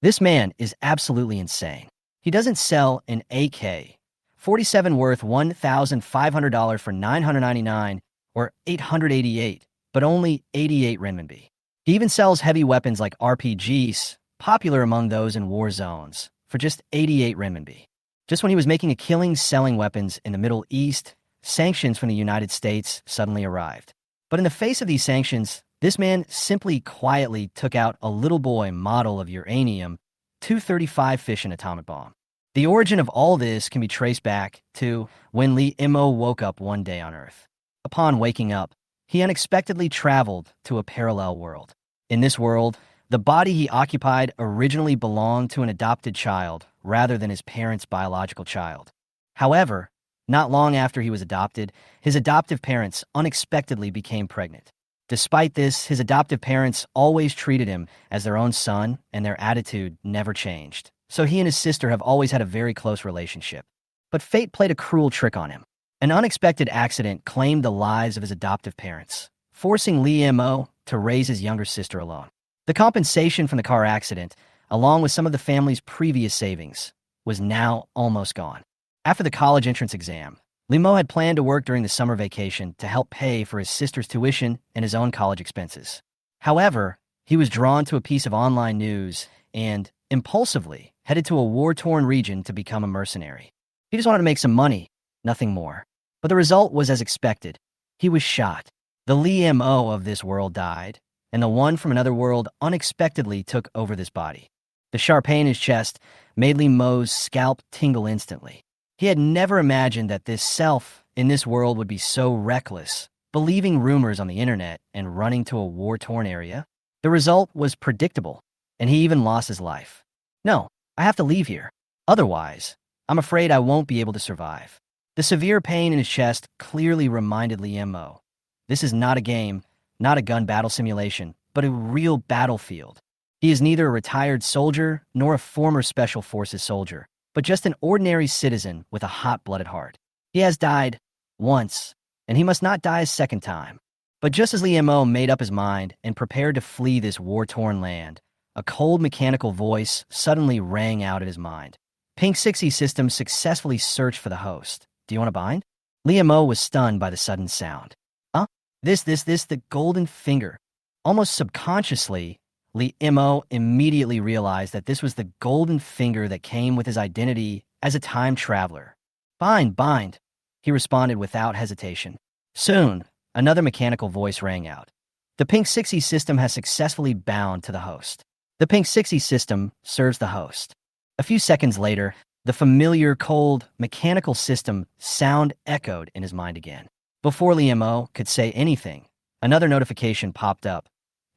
This man is absolutely insane. He doesn't sell an AK-47 worth $1,500 for 999 or 888, but only 88 renminbi. He even sells heavy weapons like RPGs, popular among those in war zones, for just 88 renminbi. Just when he was making a killing selling weapons in the Middle East, sanctions from the United States suddenly arrived. But in the face of these sanctions, this man simply quietly took out a little boy model of uranium-235 fission atomic bomb. The origin of all this can be traced back to when Lee Imo woke up one day on Earth. Upon waking up, he unexpectedly traveled to a parallel world. In this world, the body he occupied originally belonged to an adopted child rather than his parents' biological child. However, not long after he was adopted, his adoptive parents unexpectedly became pregnant. Despite this, his adoptive parents always treated him as their own son, and their attitude never changed. So he and his sister have always had a very close relationship. But fate played a cruel trick on him. An unexpected accident claimed the lives of his adoptive parents, forcing Lee Mo to raise his younger sister alone. The compensation from the car accident, along with some of the family's previous savings, was now almost gone. After the college entrance exam, Lee Mo had planned to work during the summer vacation to help pay for his sister's tuition and his own college expenses. However, he was drawn to a piece of online news and, impulsively, headed to a war-torn region to become a mercenary. He just wanted to make some money, nothing more. But the result was as expected. He was shot. The Lee Mo of this world died, and the one from another world unexpectedly took over this body. The sharp pain in his chest made Lee Mo's scalp tingle instantly. He had never imagined that this self in this world would be so reckless, believing rumors on the internet and running to a war-torn area. The result was predictable, and he even lost his life. No, I have to leave here. Otherwise, I'm afraid I won't be able to survive. The severe pain in his chest clearly reminded Lee Mo. This is not a game, not a gun battle simulation, but a real battlefield. He is neither a retired soldier nor a former Special Forces soldier, but just an ordinary citizen with a hot-blooded heart. He has died once, and he must not die a second time. But just as Lee Mo made up his mind and prepared to flee this war-torn land, a cold mechanical voice suddenly rang out in his mind. Pink 6E system successfully searched for the host. Do you want to bind? Lee Mo was stunned by the sudden sound. Huh? The golden finger. Almost subconsciously, Lee Mo immediately realized that this was the golden finger that came with his identity as a time traveler. Bind, he responded without hesitation. Soon, another mechanical voice rang out. The Pink 6E system has successfully bound to the host. The Pink 6E system serves the host. A few seconds later, the familiar, cold, mechanical system sound echoed in his mind again. Before Lee Mo could say anything, another notification popped up.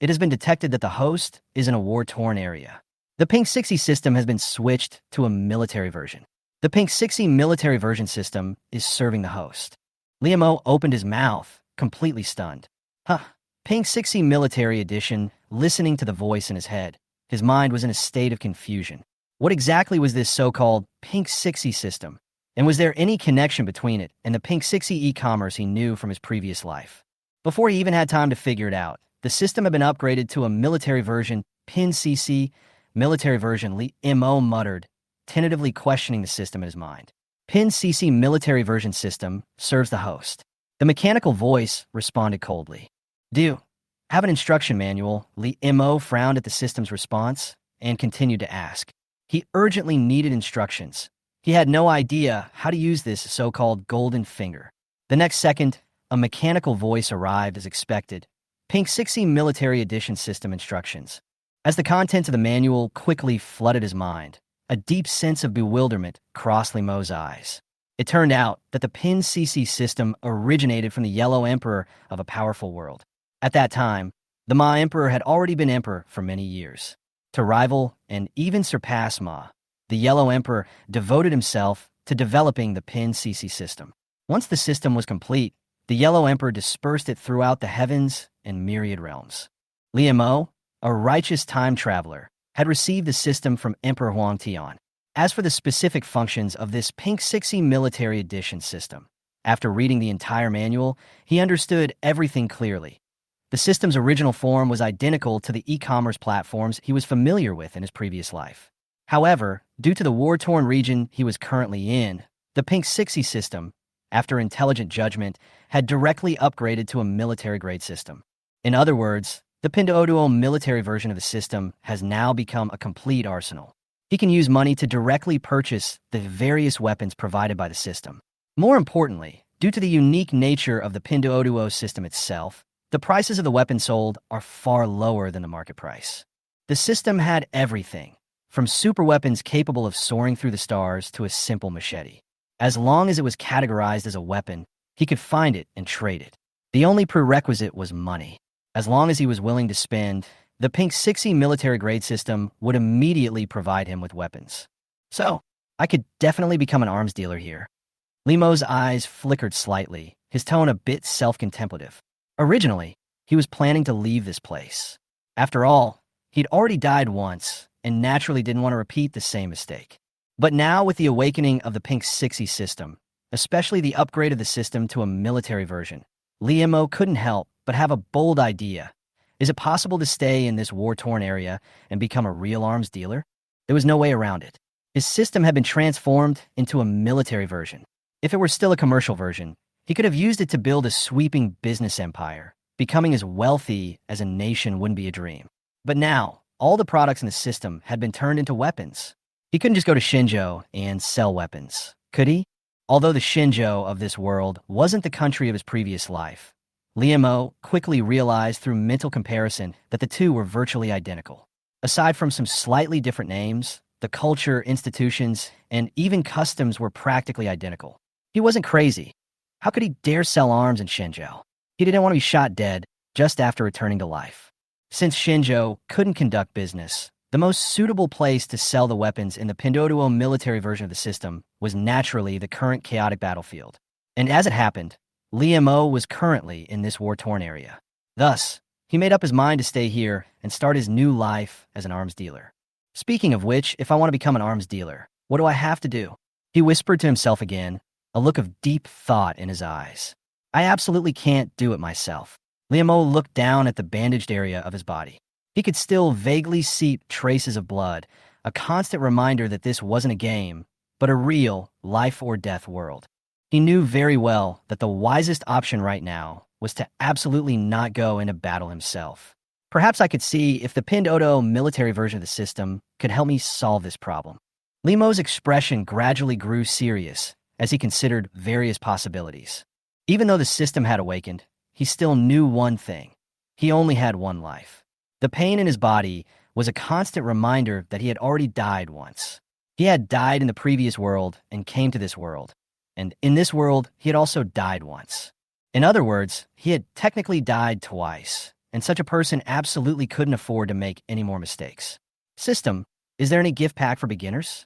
It has been detected that the host is in a war-torn area. The Pink 6E system has been switched to a military version. The Pink 6E military version system is serving the host. Lee Mo opened his mouth, completely stunned. Pink 6E military edition, listening to the voice in his head. His mind was in a state of confusion. What exactly was this so-called Pink 6E system? And was there any connection between it and the Pink 6E e-commerce he knew from his previous life? Before he even had time to figure it out, the system had been upgraded to a military version, Pin CC, military version, Lee Mo muttered, tentatively questioning the system in his mind. Pin CC military version system serves the host. The mechanical voice responded coldly. Do you have an instruction manual? Lee Mo frowned at the system's response and continued to ask. He urgently needed instructions. He had no idea how to use this so-called golden finger. The next second, a mechanical voice arrived as expected. Pink 6E Military Edition System Instructions. As the contents of the manual quickly flooded his mind, a deep sense of bewilderment crossed Lee Mo's eyes. It turned out that the Pin CC system originated from the Yellow Emperor of a powerful world. At that time, the Ma Emperor had already been emperor for many years. To rival and even surpass Ma, the Yellow Emperor devoted himself to developing the Pin CC system. Once the system was complete, the Yellow Emperor dispersed it throughout the heavens and myriad realms. Lee Mo, a righteous time traveler, had received the system from Emperor Huangtian. As for the specific functions of this Pink 6E Military Edition system, after reading the entire manual, he understood everything clearly. The system's original form was identical to the e-commerce platforms he was familiar with in his previous life. However, due to the war-torn region he was currently in, the Pink 60 system, after intelligent judgment, had directly upgraded to a military-grade system. In other words, the Pinduoduo military version of the system has now become a complete arsenal. He can use money to directly purchase the various weapons provided by the system. More importantly, due to the unique nature of the Pinduoduo system itself, the prices of the weapons sold are far lower than the market price. The system had everything, from super weapons capable of soaring through the stars to a simple machete. As long as it was categorized as a weapon, he could find it and trade it. The only prerequisite was money. As long as he was willing to spend, the Pink 60 military-grade system would immediately provide him with weapons. So, I could definitely become an arms dealer here. Limo's eyes flickered slightly, his tone a bit self-contemplative. Originally, he was planning to leave this place. After all, he'd already died once, and naturally didn't want to repeat the same mistake. But now, with the awakening of the Pink 60 system, especially the upgrade of the system to a military version, Limo couldn't help but have a bold idea. Is it possible to stay in this war-torn area and become a real arms dealer? There was no way around it. His system had been transformed into a military version. If it were still a commercial version, he could have used it to build a sweeping business empire. Becoming as wealthy as a nation wouldn't be a dream. But now, all the products in the system had been turned into weapons. He couldn't just go to Shinjo and sell weapons, could he? Although the Shinjo of this world wasn't the country of his previous life, Limo quickly realized through mental comparison that the two were virtually identical. Aside from some slightly different names, the culture, institutions, and even customs were practically identical. He wasn't crazy. How could he dare sell arms in Shinjo? He didn't want to be shot dead just after returning to life. Since Shinjo couldn't conduct business, the most suitable place to sell the weapons in the Pinduoduo military version of the system was naturally the current chaotic battlefield. And as it happened, Limo was currently in this war-torn area. Thus, he made up his mind to stay here and start his new life as an arms dealer. Speaking of which, if I want to become an arms dealer, what do I have to do? He whispered to himself again, a look of deep thought in his eyes. I absolutely can't do it myself. Limo looked down at the bandaged area of his body. He could still vaguely see traces of blood, a constant reminder that this wasn't a game, but a real life-or-death world. He knew very well that the wisest option right now was to absolutely not go into battle himself. Perhaps I could see if the Pinduoduo military version of the system could help me solve this problem. Limo's expression gradually grew serious as he considered various possibilities. Even though the system had awakened, he still knew one thing. He only had one life. The pain in his body was a constant reminder that he had already died once. He had died in the previous world and came to this world. And in this world, he had also died once. In other words, he had technically died twice, and such a person absolutely couldn't afford to make any more mistakes. System, is there any gift pack for beginners?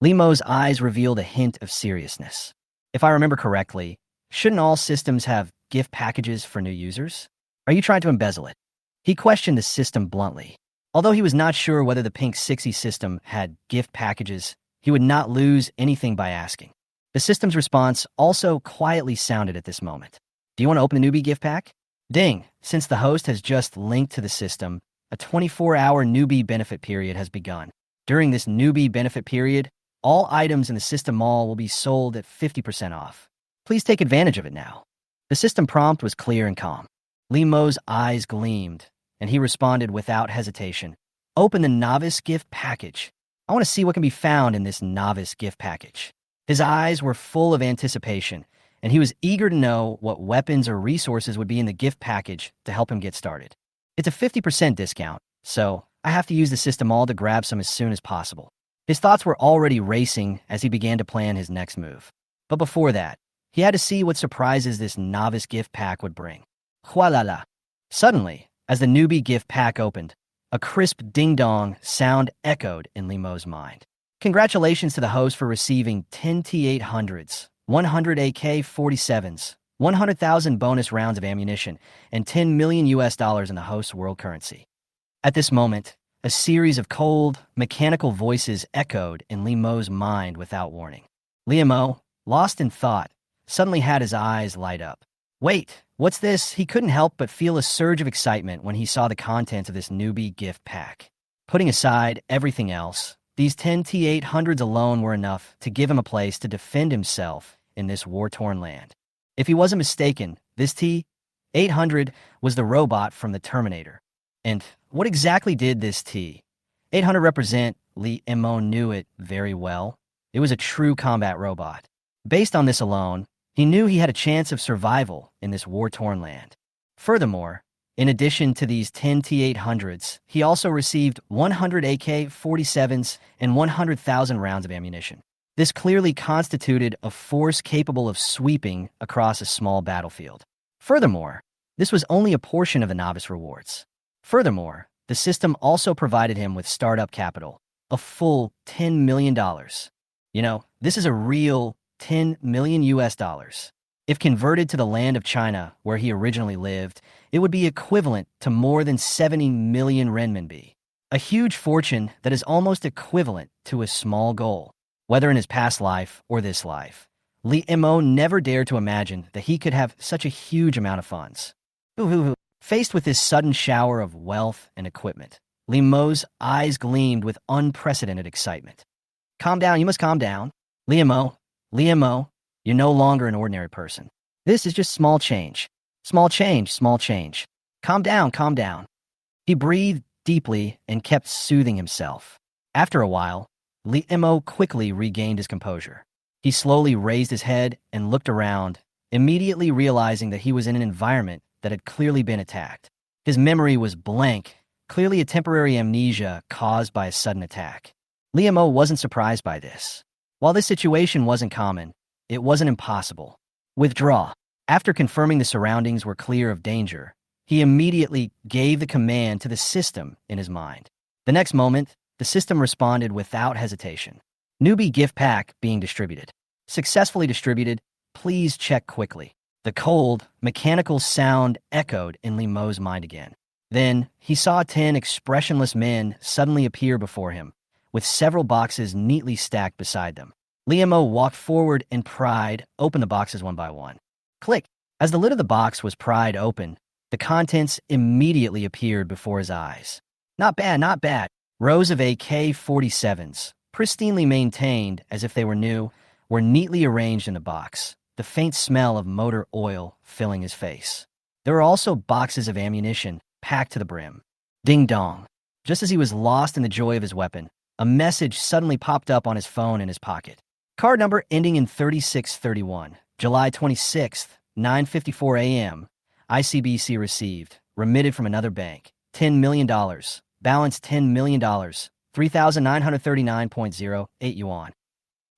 Limo's eyes revealed a hint of seriousness. If I remember correctly, shouldn't all systems have gift packages for new users? Are you trying to embezzle it? He questioned the system bluntly. Although he was not sure whether the Pink 60 system had gift packages, he would not lose anything by asking. The system's response also quietly sounded at this moment. Do you want to open the newbie gift pack? Ding! Since the host has just linked to the system, a 24-hour newbie benefit period has begun. During this newbie benefit period, all items in the system mall will be sold at 50% off. Please take advantage of it now. The system prompt was clear and calm. Limo's eyes gleamed, and he responded without hesitation. Open the novice gift package. I want to see what can be found in this novice gift package. His eyes were full of anticipation, and he was eager to know what weapons or resources would be in the gift package to help him get started. It's a 50% discount, so I have to use the system mall to grab some as soon as possible. His thoughts were already racing as he began to plan his next move. But before that, he had to see what surprises this novice gift pack would bring. Hualala. Suddenly, as the newbie gift pack opened, a crisp ding-dong sound echoed in Limo's mind. Congratulations to the host for receiving 10 T-800s, 100 AK-47s, 100,000 bonus rounds of ammunition, and $10 million in the host's world currency. At this moment, a series of cold, mechanical voices echoed in Limo's mind without warning. Limo, lost in thought, suddenly had his eyes light up. Wait, What's this? He couldn't help but feel a surge of excitement when he saw the contents of this newbie gift pack. Putting aside everything else, these 10 T-800s alone were enough to give him a place to defend himself in this war-torn land. If he wasn't mistaken, this T-800 was the robot from the Terminator. And what exactly did this T-800 represent? Lee Mo knew it very well. It was a true combat robot. Based on this alone, he knew he had a chance of survival in this war-torn land. Furthermore, in addition to these 10 T-800s, he also received 100 AK-47s and 100,000 rounds of ammunition. This clearly constituted a force capable of sweeping across a small battlefield. Furthermore, this was only a portion of the novice rewards. Furthermore, the system also provided him with startup capital, a full $10 million. You know, this is a real 10 million US dollars. If converted to the land of China, where he originally lived, it would be equivalent to more than 70 million renminbi. A huge fortune that is almost equivalent to a small goal. Whether in his past life or this life, Lee Mo never dared to imagine that he could have such a huge amount of funds. Faced with this sudden shower of wealth and equipment, Lee Mo's eyes gleamed with unprecedented excitement. Calm down, you must calm down. Lee Mo, you're no longer an ordinary person. This is just small change. Small change, small change. Calm down, calm down. He breathed deeply and kept soothing himself. After a while, Lee Mo quickly regained his composure. He slowly raised his head and looked around, immediately realizing that he was in an environment that had clearly been attacked. His memory was blank, clearly a temporary amnesia caused by a sudden attack. Lee Mo wasn't surprised by this. While this situation wasn't common, it wasn't impossible. Withdraw. After confirming the surroundings were clear of danger, he immediately gave the command to the system in his mind. The next moment, the system responded without hesitation. Newbie gift pack being distributed. Successfully distributed. Please check quickly. The cold, mechanical sound echoed in Lee Mo's mind again. Then, he saw 10 expressionless men suddenly appear before him, with several boxes neatly stacked beside them. Lee Mo walked forward and pried open the boxes one by one. Click! As the lid of the box was pried open, the contents immediately appeared before his eyes. Not bad, not bad. Rows of AK-47s, pristinely maintained as if they were new, were neatly arranged in the box, the faint smell of motor oil filling his face. There were also boxes of ammunition, packed to the brim. Ding dong. Just as he was lost in the joy of his weapon, a message suddenly popped up on his phone in his pocket. Card number ending in 3631, July 26th, 9:54 a.m. ICBC received, remitted from another bank, $10 million, balance $10 million, 3,939.08 yuan.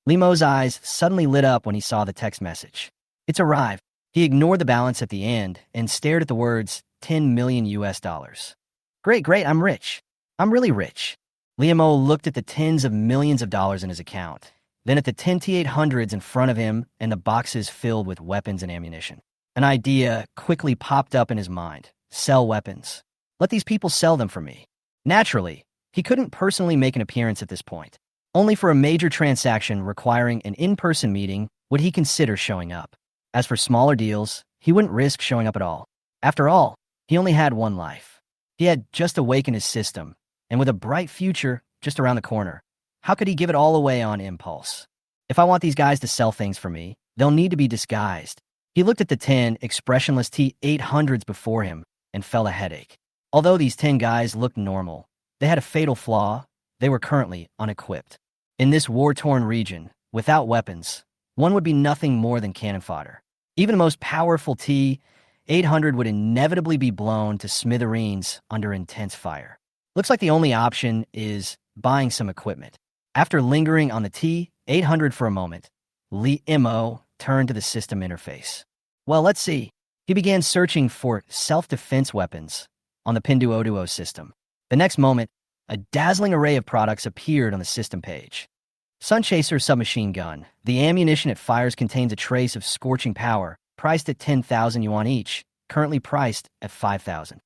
Lee Mo's eyes suddenly lit up when he saw the text message. It's arrived. He ignored the balance at the end and stared at the words 10 million US dollars. Great, I'm rich. I'm really rich. Lee Mo looked at the tens of millions of dollars in his account, then at the 10 T-800s in front of him and the boxes filled with weapons and ammunition. An idea quickly popped up in his mind. Sell weapons. Let these people sell them for me. Naturally, he couldn't personally make an appearance at this point. Only for a major transaction requiring an in-person meeting would he consider showing up. As for smaller deals, he wouldn't risk showing up at all. After all, he only had one life. He had just awakened his system, and with a bright future just around the corner, how could he give it all away on impulse? If I want these guys to sell things for me, they'll need to be disguised. He looked at the 10 expressionless T-800s before him and felt a headache. Although these 10 guys looked normal, they had a fatal flaw. They were currently unequipped. In this war-torn region, without weapons, one would be nothing more than cannon fodder. Even the most powerful T-800 would inevitably be blown to smithereens under intense fire. Looks like the only option is buying some equipment. After lingering on the T-800 for a moment, Lee Mo turned to the system interface. Well, let's see. He began searching for self-defense weapons on the Pinduoduo system. The next moment, a dazzling array of products appeared on the system page. Sunchaser submachine gun. The ammunition it fires contains a trace of scorching power, priced at 10,000 yuan each, currently priced at 5,000.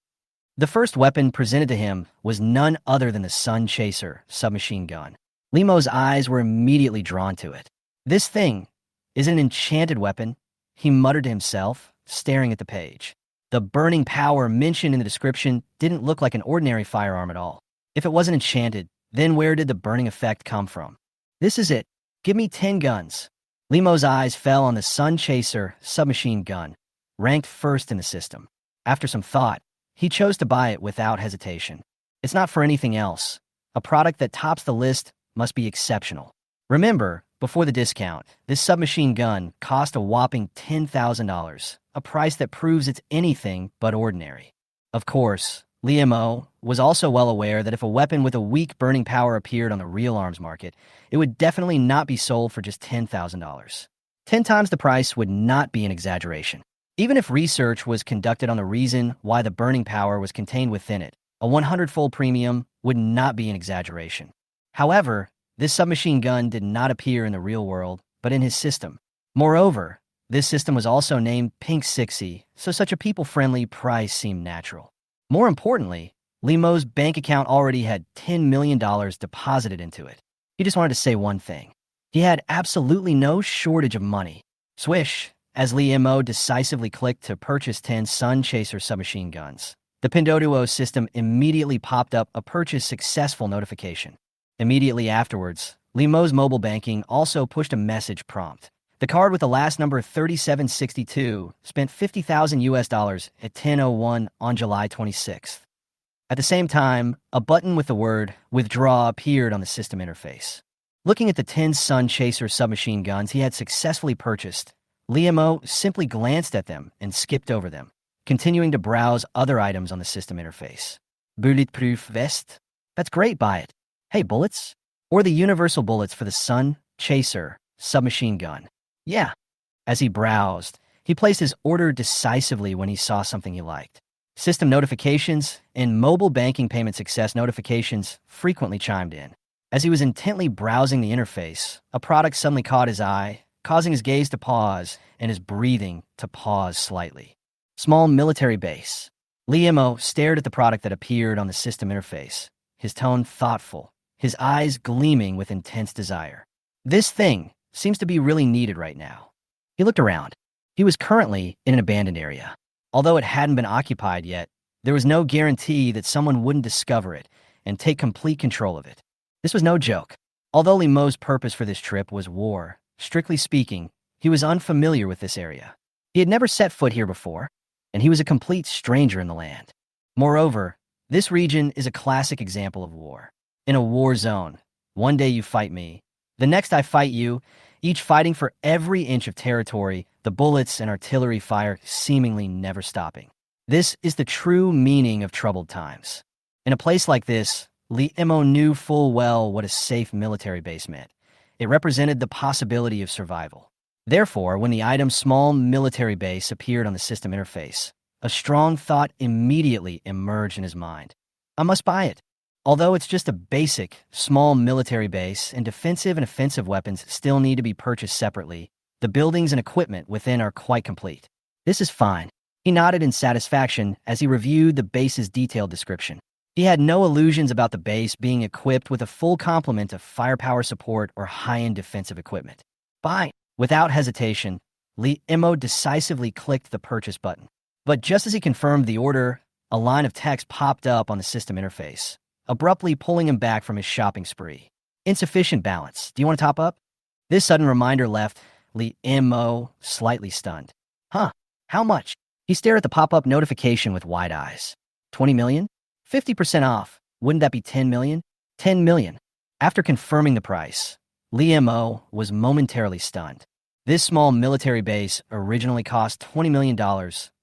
The first weapon presented to him was none other than the Sunchaser submachine gun. Lee Mo's eyes were immediately drawn to it. This thing is an enchanted weapon, he muttered to himself, staring at the page. The burning power mentioned in the description didn't look like an ordinary firearm at all. If it wasn't enchanted, then where did the burning effect come from? This is it. Give me 10 guns. Limo's eyes fell on the Sun Chaser submachine gun, ranked first in the system. After some thought, he chose to buy it without hesitation. It's not for anything else. A product that tops the list must be exceptional. Remember, before the discount, this submachine gun cost a whopping $10,000, a price that proves it's anything but ordinary. Of course, Limo was also well aware that if a weapon with a weak burning power appeared on the real arms market, it would definitely not be sold for just $10,000. 10 times the price would not be an exaggeration. Even if research was conducted on the reason why the burning power was contained within it, a 100-fold premium would not be an exaggeration. However, this submachine gun did not appear in the real world, but in his system. Moreover, this system was also named Pink 60, so such a people-friendly price seemed natural. More importantly, Limo's bank account already had $10 million deposited into it. He just wanted to say one thing. He had absolutely no shortage of money. Swish, as Limo decisively clicked to purchase 10 Sun Chaser submachine guns. The Pinduoduo system immediately popped up a purchase successful notification. Immediately afterwards, Limo's mobile banking also pushed a message prompt. The card with the last number 3762 spent $50,000 at 10:01 on July 26th. At the same time, a button with the word withdraw appeared on the system interface. Looking at the 10 Sun Chaser submachine guns he had successfully purchased, Limo simply glanced at them and skipped over them, continuing to browse other items on the system interface. Bulletproof vest? That's great, buy it. Hey, bullets? Or the universal bullets for the Sun Chaser submachine gun? Yeah. As he browsed, he placed his order decisively when he saw something he liked. System notifications and mobile banking payment success notifications frequently chimed in. As he was intently browsing the interface, a product suddenly caught his eye, causing his gaze to pause and his breathing to pause slightly. Small military base. Limo stared at the product that appeared on the system interface, his tone thoughtful, his eyes gleaming with intense desire. This thing seems to be really needed right now. He looked around. He was currently in an abandoned area. Although it hadn't been occupied yet, there was no guarantee that someone wouldn't discover it and take complete control of it. This was no joke. Although Limo's purpose for this trip was war, strictly speaking, he was unfamiliar with this area. He had never set foot here before, and he was a complete stranger in the land. Moreover, this region is a classic example of war. In a war zone, one day you fight me, the next I fight you, each fighting for every inch of territory, the bullets and artillery fire seemingly never stopping. This is the true meaning of troubled times. In a place like this, Limo knew full well what a safe military base meant. It represented the possibility of survival. Therefore, when the item small military base appeared on the system interface, a strong thought immediately emerged in his mind. I must buy it. Although it's just a basic, small military base and defensive and offensive weapons still need to be purchased separately, the buildings and equipment within are quite complete. This is fine. He nodded in satisfaction as he reviewed the base's detailed description. He had no illusions about the base being equipped with a full complement of firepower support or high-end defensive equipment. Buy. Without hesitation, Limo decisively clicked the purchase button. But just as he confirmed the order, a line of text popped up on the system interface, abruptly pulling him back from his shopping spree. Insufficient balance. Do you want to top up? This sudden reminder left Limo slightly stunned. Huh? How much? He stared at the pop-up notification with wide eyes. 20 million? 50% off. Wouldn't that be 10 million? 10 million. After confirming the price, Limo was momentarily stunned. This small military base originally cost $20 million,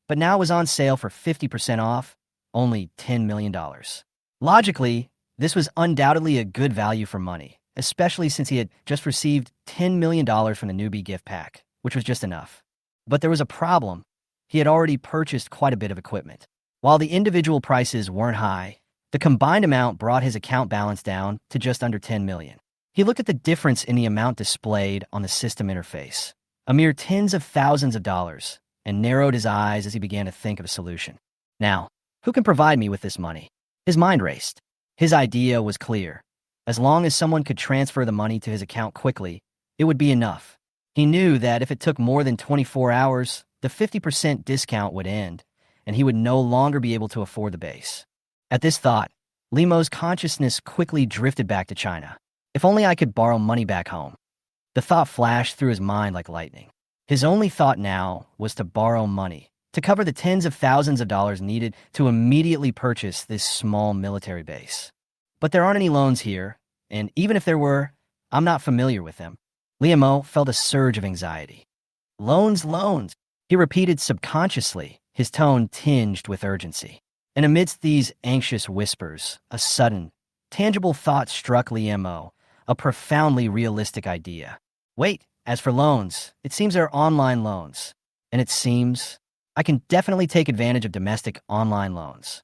but now was on sale for 50% off, only $10 million. Logically, this was undoubtedly a good value for money, especially since he had just received $10 million from the newbie gift pack, which was just enough. But there was a problem. He had already purchased quite a bit of equipment. While the individual prices weren't high, the combined amount brought his account balance down to just under 10 million. He looked at the difference in the amount displayed on the system interface, a mere tens of thousands of dollars, and narrowed his eyes as he began to think of a solution. Now, who can provide me with this money? His mind raced. His idea was clear. As long as someone could transfer the money to his account quickly, it would be enough. He knew that if it took more than 24 hours, the 50% discount would end, and he would no longer be able to afford the base. At this thought, Limo's consciousness quickly drifted back to China. If only I could borrow money back home. The thought flashed through his mind like lightning. His only thought now was to borrow money, to cover the tens of thousands of dollars needed to immediately purchase this small military base. But there aren't any loans here, and even if there were, I'm not familiar with them. Limo felt a surge of anxiety. Loans, loans, he repeated subconsciously, his tone tinged with urgency. And amidst these anxious whispers, a sudden, tangible thought struck Limo, a profoundly realistic idea. Wait, as for loans, it seems there are online loans. And it seems I can definitely take advantage of domestic online loans.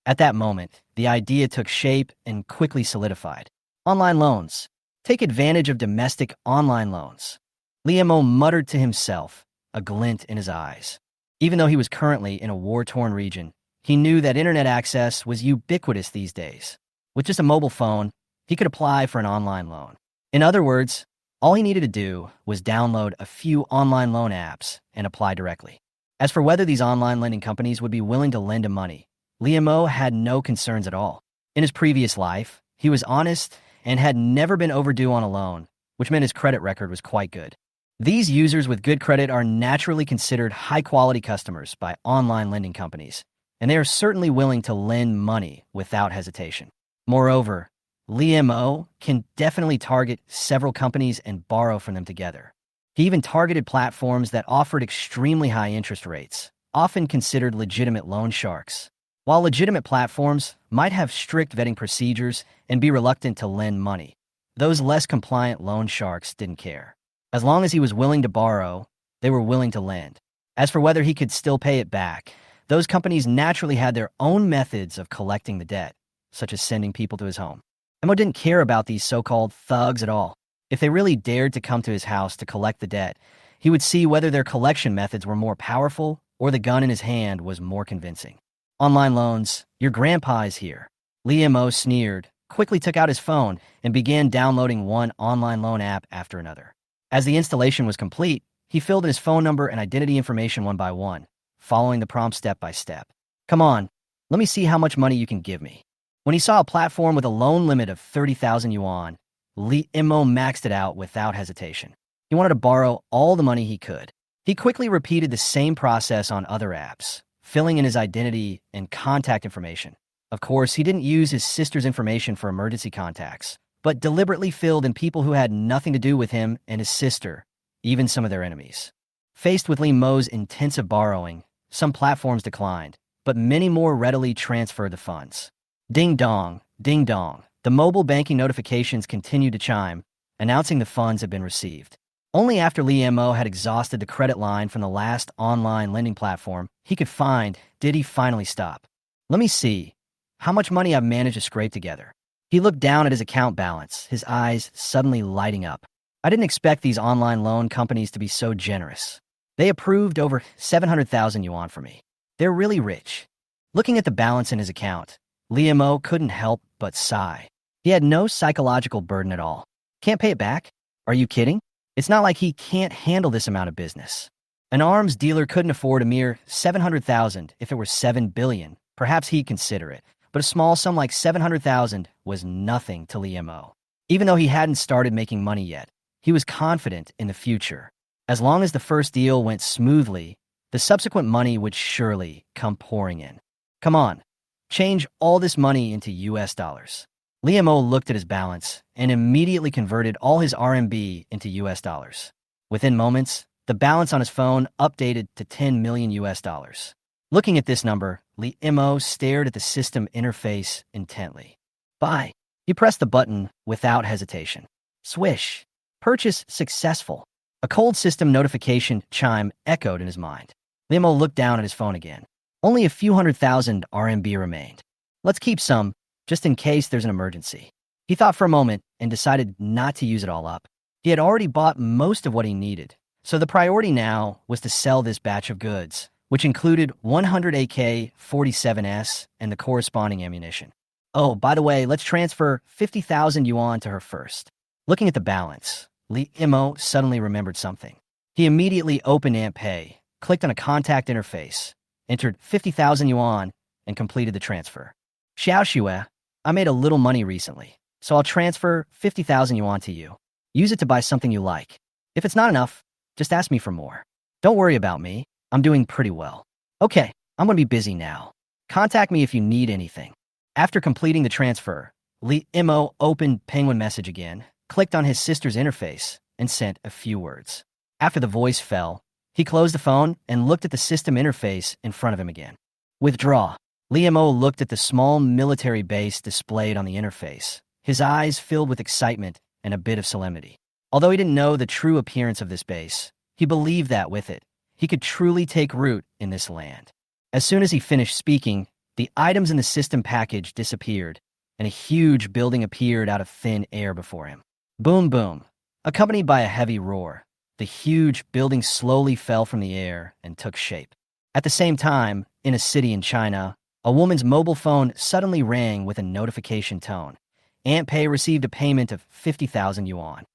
At that moment, the idea took shape and quickly solidified. Online loans. Take advantage of domestic online loans. Limo muttered to himself, a glint in his eyes. Even though he was currently in a war-torn region, he knew that internet access was ubiquitous these days. With just a mobile phone, he could apply for an online loan. In other words, all he needed to do was download a few online loan apps and apply directly. As for whether these online lending companies would be willing to lend him money, Limo had no concerns at all. In his previous life, he was honest and had never been overdue on a loan, which meant his credit record was quite good. These users with good credit are naturally considered high-quality customers by online lending companies, and they are certainly willing to lend money without hesitation. Moreover, Limo can definitely target several companies and borrow from them together. He even targeted platforms that offered extremely high interest rates, often considered legitimate loan sharks. While legitimate platforms might have strict vetting procedures and be reluctant to lend money, those less compliant loan sharks didn't care. As long as he was willing to borrow, they were willing to lend. As for whether he could still pay it back, those companies naturally had their own methods of collecting the debt, such as sending people to his home. Limo didn't care about these so-called thugs at all. If they really dared to come to his house to collect the debt, he would see whether their collection methods were more powerful or the gun in his hand was more convincing. Online loans, your grandpa is here. Limo sneered, quickly took out his phone, and began downloading one online loan app after another. As the installation was complete, he filled in his phone number and identity information one by one, following the prompt step by step. Come on, let me see how much money you can give me. When he saw a platform with a loan limit of 30,000 yuan, Limo maxed it out without hesitation. He wanted to borrow all the money he could. He quickly repeated the same process on other apps, filling in his identity and contact information. Of course, he didn't use his sister's information for emergency contacts, but deliberately filled in people who had nothing to do with him and his sister, even some of their enemies. Faced with Limo's intensive borrowing, some platforms declined, but many more readily transferred the funds. Ding dong, ding dong. The mobile banking notifications continued to chime, announcing the funds had been received. Only after Limo had exhausted the credit line from the last online lending platform he could find did he finally stop. Let me see how much money I've managed to scrape together. He looked down at his account balance, his eyes suddenly lighting up. I didn't expect these online loan companies to be so generous. They approved over 700,000 yuan for me. They're really rich. Looking at the balance in his account, Limo couldn't help but sigh. He had no psychological burden at all. Can't pay it back? Are you kidding? It's not like he can't handle this amount of business. An arms dealer couldn't afford a mere 700,000 if it were 7 billion. Perhaps he'd consider it, but a small sum like 700,000 was nothing to Limo. Even though he hadn't started making money yet, he was confident in the future. As long as the first deal went smoothly, the subsequent money would surely come pouring in. Come on, change all this money into US dollars. Limo looked at his balance and immediately converted all his RMB into US dollars. Within moments, the balance on his phone updated to 10 million US dollars. Looking at this number, Limo stared at the system interface intently. Buy. He pressed the button without hesitation. Swish. Purchase successful. A cold system notification chime echoed in his mind. Limo looked down at his phone again. Only a few 100,000 RMB remained. Let's keep some, just in case there's an emergency. He thought for a moment and decided not to use it all up. He had already bought most of what he needed, so the priority now was to sell this batch of goods, which included 100 AK-47S and the corresponding ammunition. Oh, by the way, let's transfer 50,000 yuan to her first. Looking at the balance, Limo suddenly remembered something. He immediately opened AmpPay, clicked on a contact interface, entered 50,000 yuan, and completed the transfer. Xiao Xue, I made a little money recently, so I'll transfer 50,000 yuan to you. Use it to buy something you like. If it's not enough, just ask me for more. Don't worry about me. I'm doing pretty well. Okay, I'm gonna be busy now. Contact me if you need anything. After completing the transfer, Li Imo opened Penguin Message again, clicked on his sister's interface, and sent a few words. After the voice fell, he closed the phone and looked at the system interface in front of him again. Withdraw. Li Imo looked at the small military base displayed on the interface, his eyes filled with excitement and a bit of solemnity. Although he didn't know the true appearance of this base, he believed that with it, he could truly take root in this land. As soon as he finished speaking, the items in the system package disappeared, and a huge building appeared out of thin air before him. Boom, boom. Accompanied by a heavy roar, the huge building slowly fell from the air and took shape. At the same time, in a city in China, a woman's mobile phone suddenly rang with a notification tone. Aunt Pei received a payment of 50,000 yuan.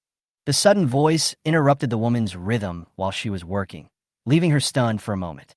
The sudden voice interrupted the woman's rhythm while she was working, leaving her stunned for a moment.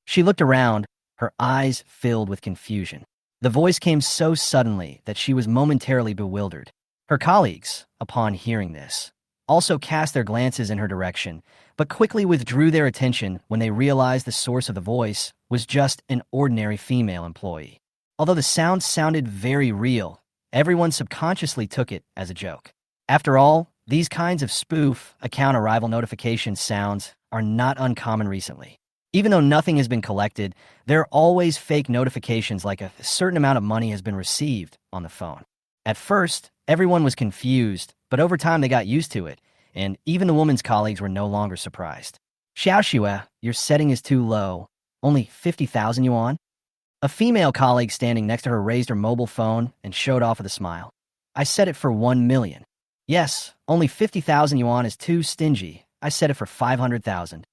She looked around, her eyes filled with confusion. The voice came so suddenly that she was momentarily bewildered. Her colleagues, upon hearing this, also cast their glances in her direction, but quickly withdrew their attention when they realized the source of the voice was just an ordinary female employee. Although the sound sounded very real, everyone subconsciously took it as a joke. After all, these kinds of spoof account arrival notification sounds are not uncommon recently. Even though nothing has been collected, there are always fake notifications like a certain amount of money has been received on the phone. At first, everyone was confused, but over time they got used to it, and even the woman's colleagues were no longer surprised. Xiao Xue, your setting is too low. Only 50,000 yuan? A female colleague standing next to her raised her mobile phone and showed off with a smile. I set it for 1 million. Yes, only 50,000 yuan is too stingy. I set it for 500,000.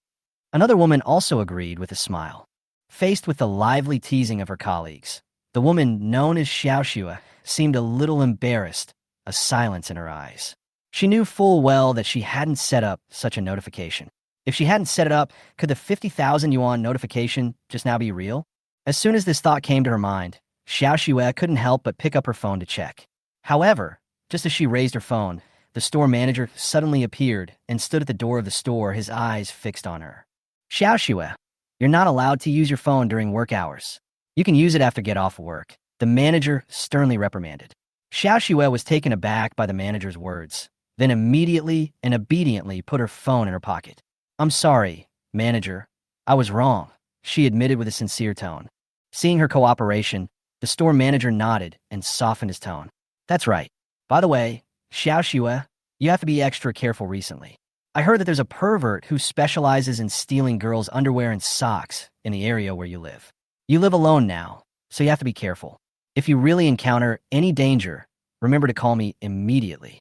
Another woman also agreed with a smile. Faced with the lively teasing of her colleagues, the woman known as Xiao Xue seemed a little embarrassed, a silence in her eyes. She knew full well that she hadn't set up such a notification. If she hadn't set it up, could the 50,000 yuan notification just now be real? As soon as this thought came to her mind, Xiao Xue couldn't help but pick up her phone to check. However, just as she raised her phone, the store manager suddenly appeared and stood at the door of the store, his eyes fixed on her. Xiao Xue, you're not allowed to use your phone during work hours. You can use it after get off work, the manager sternly reprimanded. Xiao Xue was taken aback by the manager's words, then immediately and obediently put her phone in her pocket. I'm sorry, manager. I was wrong, she admitted with a sincere tone. Seeing her cooperation, the store manager nodded and softened his tone. That's right. By the way, Xiao Xue, you have to be extra careful recently. I heard that there's a pervert who specializes in stealing girls' underwear and socks in the area where you live. You live alone now, so you have to be careful. If you really encounter any danger, remember to call me immediately.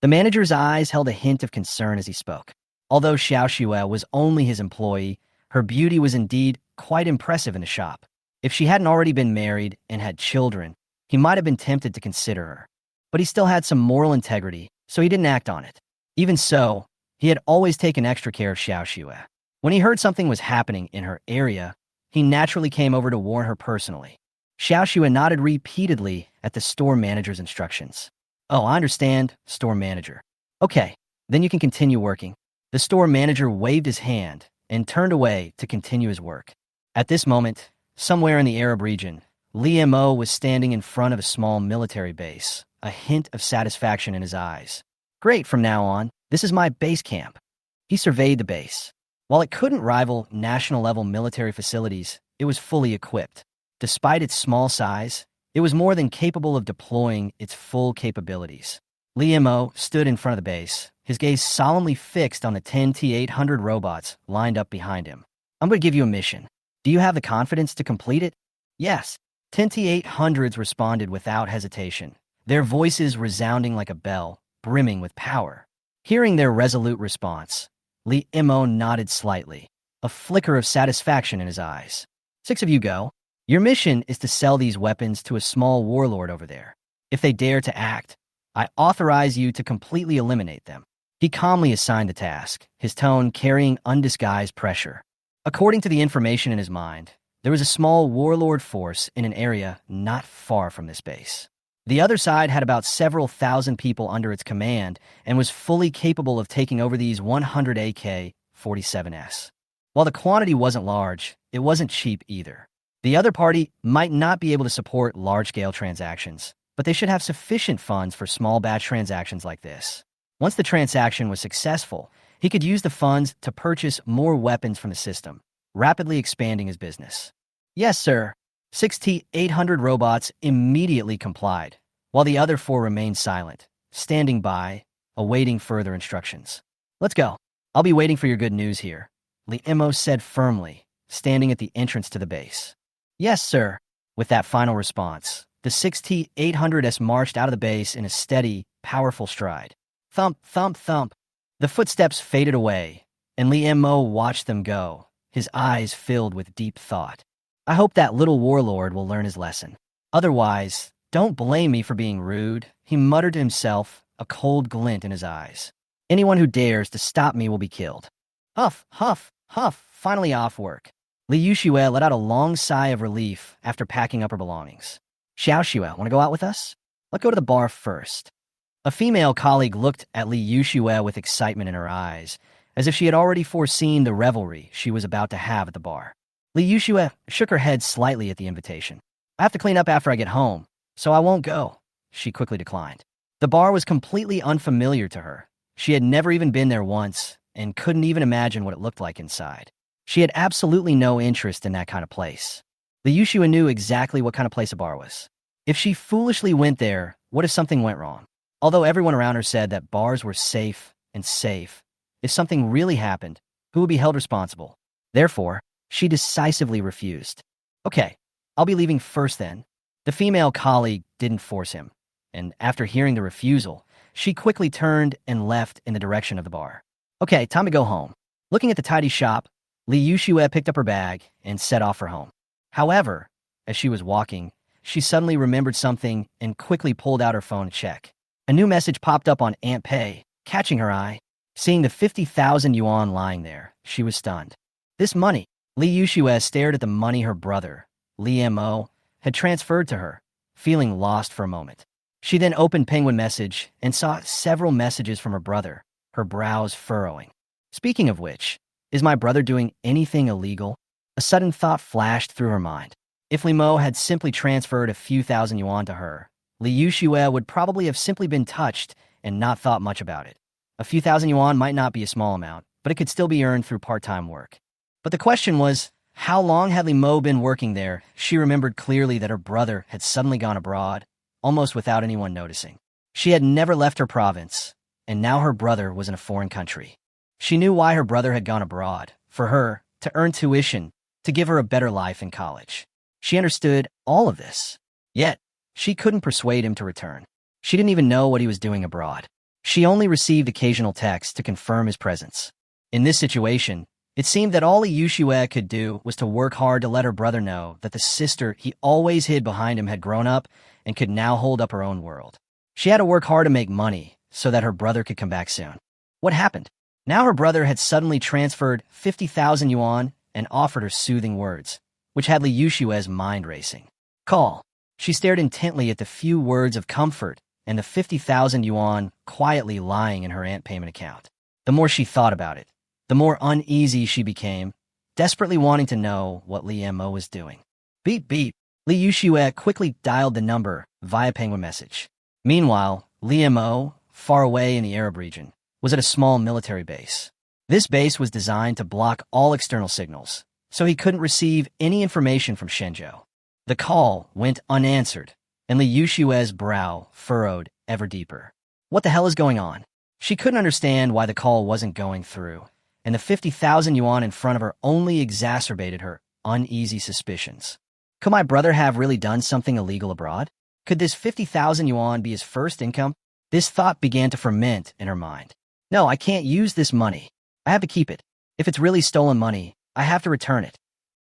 The manager's eyes held a hint of concern as he spoke. Although Xiao Xue was only his employee, her beauty was indeed quite impressive in the shop. If she hadn't already been married and had children, he might have been tempted to consider her. But he still had some moral integrity, so he didn't act on it. Even so, he had always taken extra care of Xiao Xue. When he heard something was happening in her area, he naturally came over to warn her personally. Xiao Xue nodded repeatedly at the store manager's instructions. Oh, I understand, store manager. Okay, then you can continue working. The store manager waved his hand and turned away to continue his work. At this moment, somewhere in the Arab region, Li Mo was standing in front of a small military base, a hint of satisfaction in his eyes. Great, from now on, this is my base camp. He surveyed the base. While it couldn't rival national-level military facilities, it was fully equipped. Despite its small size, it was more than capable of deploying its full capabilities. Li Mo stood in front of the base, his gaze solemnly fixed on the 10 T-800 robots lined up behind him. I'm going to give you a mission. Do you have the confidence to complete it? Yes. 10 T-800s responded without hesitation, their voices resounding like a bell, brimming with power. Hearing their resolute response, Li Mo nodded slightly, a flicker of satisfaction in his eyes. 6 of you go. Your mission is to sell these weapons to a small warlord over there. If they dare to act, I authorize you to completely eliminate them. He calmly assigned the task, his tone carrying undisguised pressure. According to the information in his mind, there was a small warlord force in an area not far from this base. The other side had about several thousand people under its command and was fully capable of taking over these 100 AK-47s. While the quantity wasn't large, it wasn't cheap either. The other party might not be able to support large-scale transactions, but they should have sufficient funds for small batch transactions like this. Once the transaction was successful, he could use the funds to purchase more weapons from the system, rapidly expanding his business. Yes, sir. 6T-800 robots immediately complied, while the other 4 remained silent, standing by, awaiting further instructions. Let's go. I'll be waiting for your good news here, Liemo said firmly, standing at the entrance to the base. Yes, sir. With that final response, the 6T-800S marched out of the base in a steady, powerful stride. Thump, thump, thump. The footsteps faded away, and Liemo watched them go, his eyes filled with deep thought. I hope that little warlord will learn his lesson. Otherwise, don't blame me for being rude, he muttered to himself, a cold glint in his eyes. Anyone who dares to stop me will be killed. Huff, huff, huff, finally off work. Li Yuxue let out a long sigh of relief after packing up her belongings. Xiao Xue, want to go out with us? Let's go to the bar first. A female colleague looked at Li Yuxue with excitement in her eyes, as if she had already foreseen the revelry she was about to have at the bar. Li Yuxue shook her head slightly at the invitation. I have to clean up after I get home, so I won't go, she quickly declined. The bar was completely unfamiliar to her. She had never even been there once and couldn't even imagine what it looked like inside. She had absolutely no interest in that kind of place. Li Yuxue knew exactly what kind of place a bar was. If she foolishly went there, what if something went wrong? Although everyone around her said that bars were safe and safe, if something really happened, who would be held responsible? Therefore, she decisively refused. Okay, I'll be leaving first then. The female colleague didn't force him, and after hearing the refusal, she quickly turned and left in the direction of the bar. Okay, time to go home. Looking at the tidy shop, Li Yuxue picked up her bag and set off for home. However, as she was walking, she suddenly remembered something and quickly pulled out her phone to check. A new message popped up on Aunt Pei, catching her eye. Seeing the 50,000 yuan lying there, she was stunned. This money. Li Yuxue stared at the money her brother, Liemo, had transferred to her, feeling lost for a moment. She then opened Penguin Message and saw several messages from her brother, her brows furrowing. Speaking of which, is my brother doing anything illegal? A sudden thought flashed through her mind. If Liemo had simply transferred a few thousand yuan to her, Li Yuxue would probably have simply been touched and not thought much about it. A few thousand yuan might not be a small amount, but it could still be earned through part-time work. But the question was, how long had Liemo been working there? She remembered clearly that her brother had suddenly gone abroad, almost without anyone noticing. She had never left her province, and now her brother was in a foreign country. She knew why her brother had gone abroad, for her, to earn tuition, to give her a better life in college. She understood all of this. Yet, she couldn't persuade him to return. She didn't even know what he was doing abroad. She only received occasional texts to confirm his presence. In this situation, it seemed that all Li Yuxue could do was to work hard to let her brother know that the sister he always hid behind him had grown up and could now hold up her own world. She had to work hard to make money so that her brother could come back soon. What happened? Now her brother had suddenly transferred 50,000 yuan and offered her soothing words, which had Li Yuxue's mind racing. Call. She stared intently at the few words of comfort and the 50,000 yuan quietly lying in her aunt payment account. The more she thought about it, the more uneasy she became, desperately wanting to know what Liemo was doing. Beep, beep. Li Yuxue quickly dialed the number via Penguin Message. Meanwhile, Liemo, far away in the Arab region, was at a small military base. This base was designed to block all external signals, so he couldn't receive any information from Shenzhou. The call went unanswered, and Li Yuxue's brow furrowed ever deeper. What the hell is going on? She couldn't understand why the call wasn't going through, and the 50,000 yuan in front of her only exacerbated her uneasy suspicions. Could my brother have really done something illegal abroad? Could this 50,000 yuan be his first income? This thought began to ferment in her mind. No, I can't use this money. I have to keep it. If it's really stolen money, I have to return it.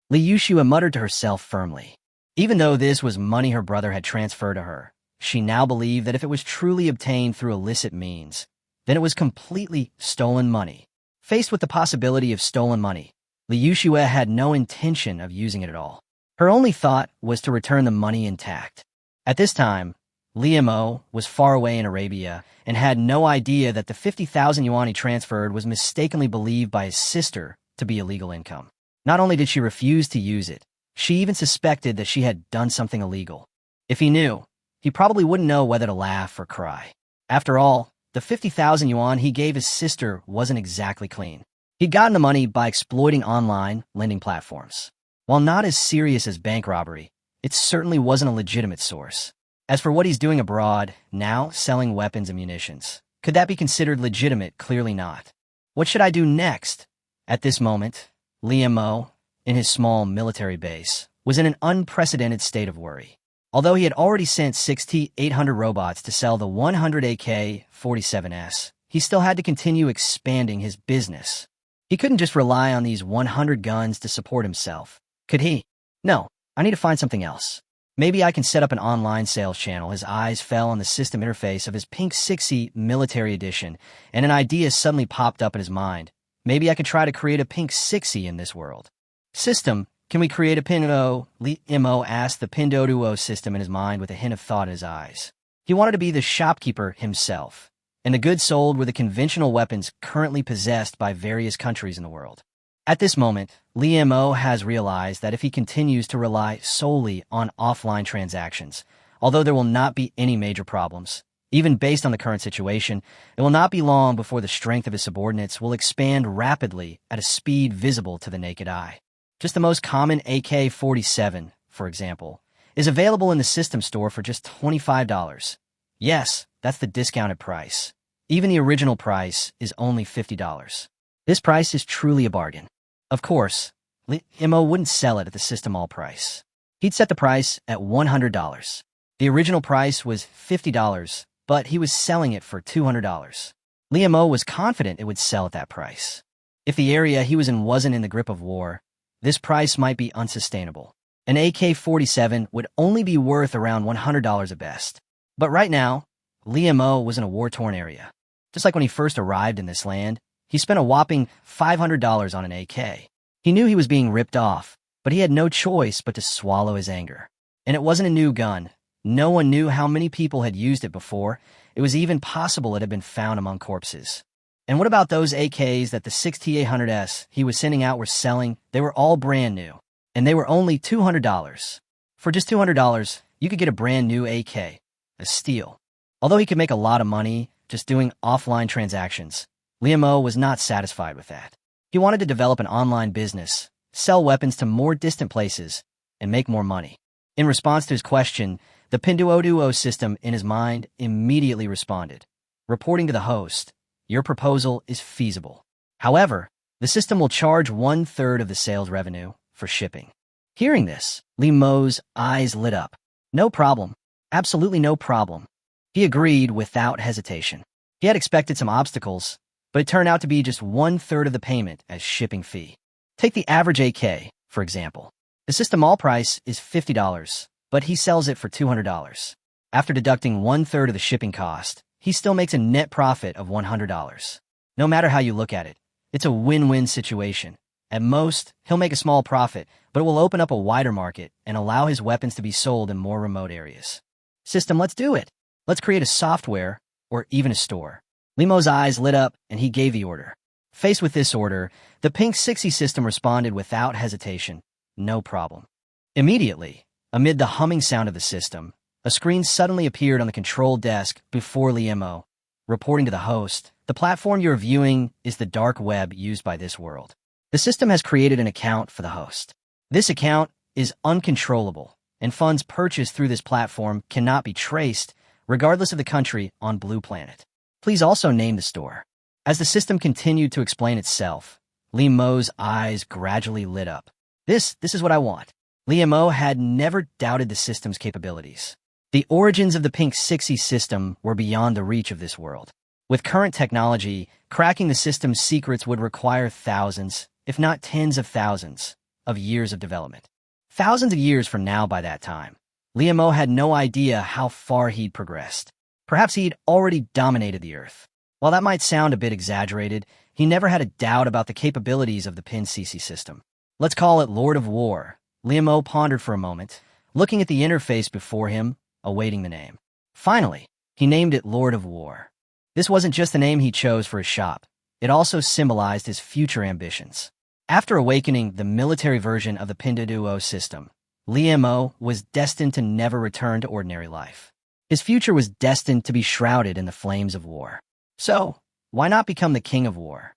Li Yuxue muttered to herself firmly. Even though this was money her brother had transferred to her, she now believed that if it was truly obtained through illicit means, then it was completely stolen money. Faced with the possibility of stolen money, Li Yushue had no intention of using it at all. Her only thought was to return the money intact. At this time, Li Mo was far away in Arabia and had no idea that the 50,000 yuan he transferred was mistakenly believed by his sister to be illegal income. Not only did she refuse to use it, she even suspected that she had done something illegal. If he knew, he probably wouldn't know whether to laugh or cry. After all, the 50,000 yuan he gave his sister wasn't exactly clean. He'd gotten the money by exploiting online lending platforms. While not as serious as bank robbery, it certainly wasn't a legitimate source. As for what he's doing abroad, now selling weapons and munitions, could that be considered legitimate? Clearly not. What should I do next? At this moment, Li Mo, in his small military base, was in an unprecedented state of worry. Although he had already sent 6,800 robots to sell the 100 AK-47s, he still had to continue expanding his business. He couldn't just rely on these 100 guns to support himself, could he? No, I need to find something else. Maybe I can set up an online sales channel. His eyes fell on the system interface of his Pink 6E Military Edition, and an idea suddenly popped up in his mind. Maybe I could try to create a Pink 6E in this world. System, can we create a Pindo? Li Mo asked the Pindoduo system in his mind with a hint of thought in his eyes. He wanted to be the shopkeeper himself, and the goods sold were the conventional weapons currently possessed by various countries in the world. At this moment, Li Mo has realized that if he continues to rely solely on offline transactions, although there will not be any major problems, even based on the current situation, it will not be long before the strength of his subordinates will expand rapidly at a speed visible to the naked eye. Just the most common AK-47, for example, is available in the system store for just $25. Yes, that's the discounted price. Even the original price is only $50. This price is truly a bargain. Of course, Li Mo wouldn't sell it at the system all price. He'd set the price at $100. The original price was $50, but he was selling it for $200. Li Mo was confident it would sell at that price. If the area he was in wasn't in the grip of war, this price might be unsustainable. An AK-47 would only be worth around $100 at best. But right now, Li Mo was in a war-torn area. Just like when he first arrived in this land, he spent a whopping $500 on an AK. He knew he was being ripped off, but he had no choice but to swallow his anger. And it wasn't a new gun. No one knew how many people had used it before. It was even possible it had been found among corpses. And what about those AKs that the 6800S he was sending out were selling? They were all brand new, and they were only $200. For just $200, you could get a brand new AK, a steal. Although he could make a lot of money just doing offline transactions, Li Mo was not satisfied with that. He wanted to develop an online business, sell weapons to more distant places, and make more money. In response to his question, the Pinduoduo system in his mind immediately responded, reporting to the host, "Your proposal is feasible. However, the system will charge 1/3 of the sales revenue for shipping." Hearing this, Li Mo's eyes lit up. No problem. Absolutely no problem. He agreed without hesitation. He had expected some obstacles, but it turned out to be just 1/3 of the payment as shipping fee. Take the average AK, for example. The system all price is $50, but he sells it for $200. After deducting 1/3 of the shipping cost, he still makes a net profit of $100. No matter how you look at it, it's a win-win situation. At most, he'll make a small profit, but it will open up a wider market and allow his weapons to be sold in more remote areas. System, let's do it. Let's create a software or even a store. Li Mo's eyes lit up and he gave the order. Faced with this order, the Pink 6E system responded without hesitation. No problem. Immediately, amid the humming sound of the system, a screen suddenly appeared on the control desk before Li Mo, reporting to the host, "The platform you're viewing is the dark web used by this world." The system has created an account for the host. This account is uncontrollable, and funds purchased through this platform cannot be traced, regardless of the country on Blue Planet. Please also name the store. As the system continued to explain itself, Li Mo's eyes gradually lit up. This is what I want. Li Mo had never doubted the system's capabilities. The origins of the Pink 6E system were beyond the reach of this world. With current technology, cracking the system's secrets would require thousands, if not tens of thousands, of years of development. Thousands of years from now by that time, Li Mo had no idea how far he'd progressed. Perhaps he'd already dominated the Earth. While that might sound a bit exaggerated, He never had a doubt about the capabilities of the PIN-CC system. Let's call it Lord of War. Liam pondered for a moment, looking at the interface before him, awaiting the name. Finally, he named it Lord of War. This wasn't just the name he chose for his shop. It also symbolized his future ambitions. After awakening the military version of the Pinduoduo system, Liam was destined to never return to ordinary life. His future was destined to be shrouded in the flames of war. So, why not become the king of war?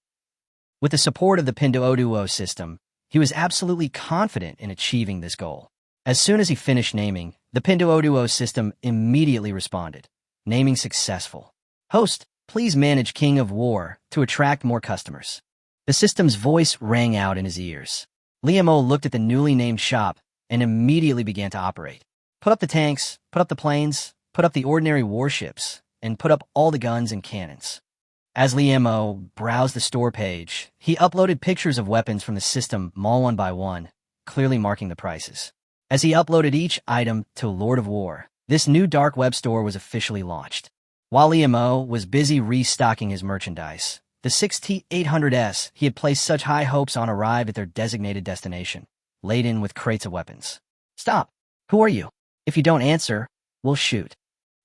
With the support of the Pinduoduo system, he was absolutely confident in achieving this goal. As soon as he finished naming, the Pinduoduo system immediately responded. Naming successful. Host, please manage King of War to attract more customers. The system's voice rang out in his ears. Liam looked at the newly named shop and immediately began to operate. Put up the tanks, put up the planes, put up the ordinary warships, and put up all the guns and cannons. As Liam browsed the store page, he uploaded pictures of weapons from the system one by one, clearly marking the prices. As he uploaded each item to Lord of War, this new dark web store was officially launched. While Liam was busy restocking his merchandise, the 6T800S he had placed such high hopes on arrived at their designated destination, laden with crates of weapons. Stop! Who are you? If you don't answer, we'll shoot.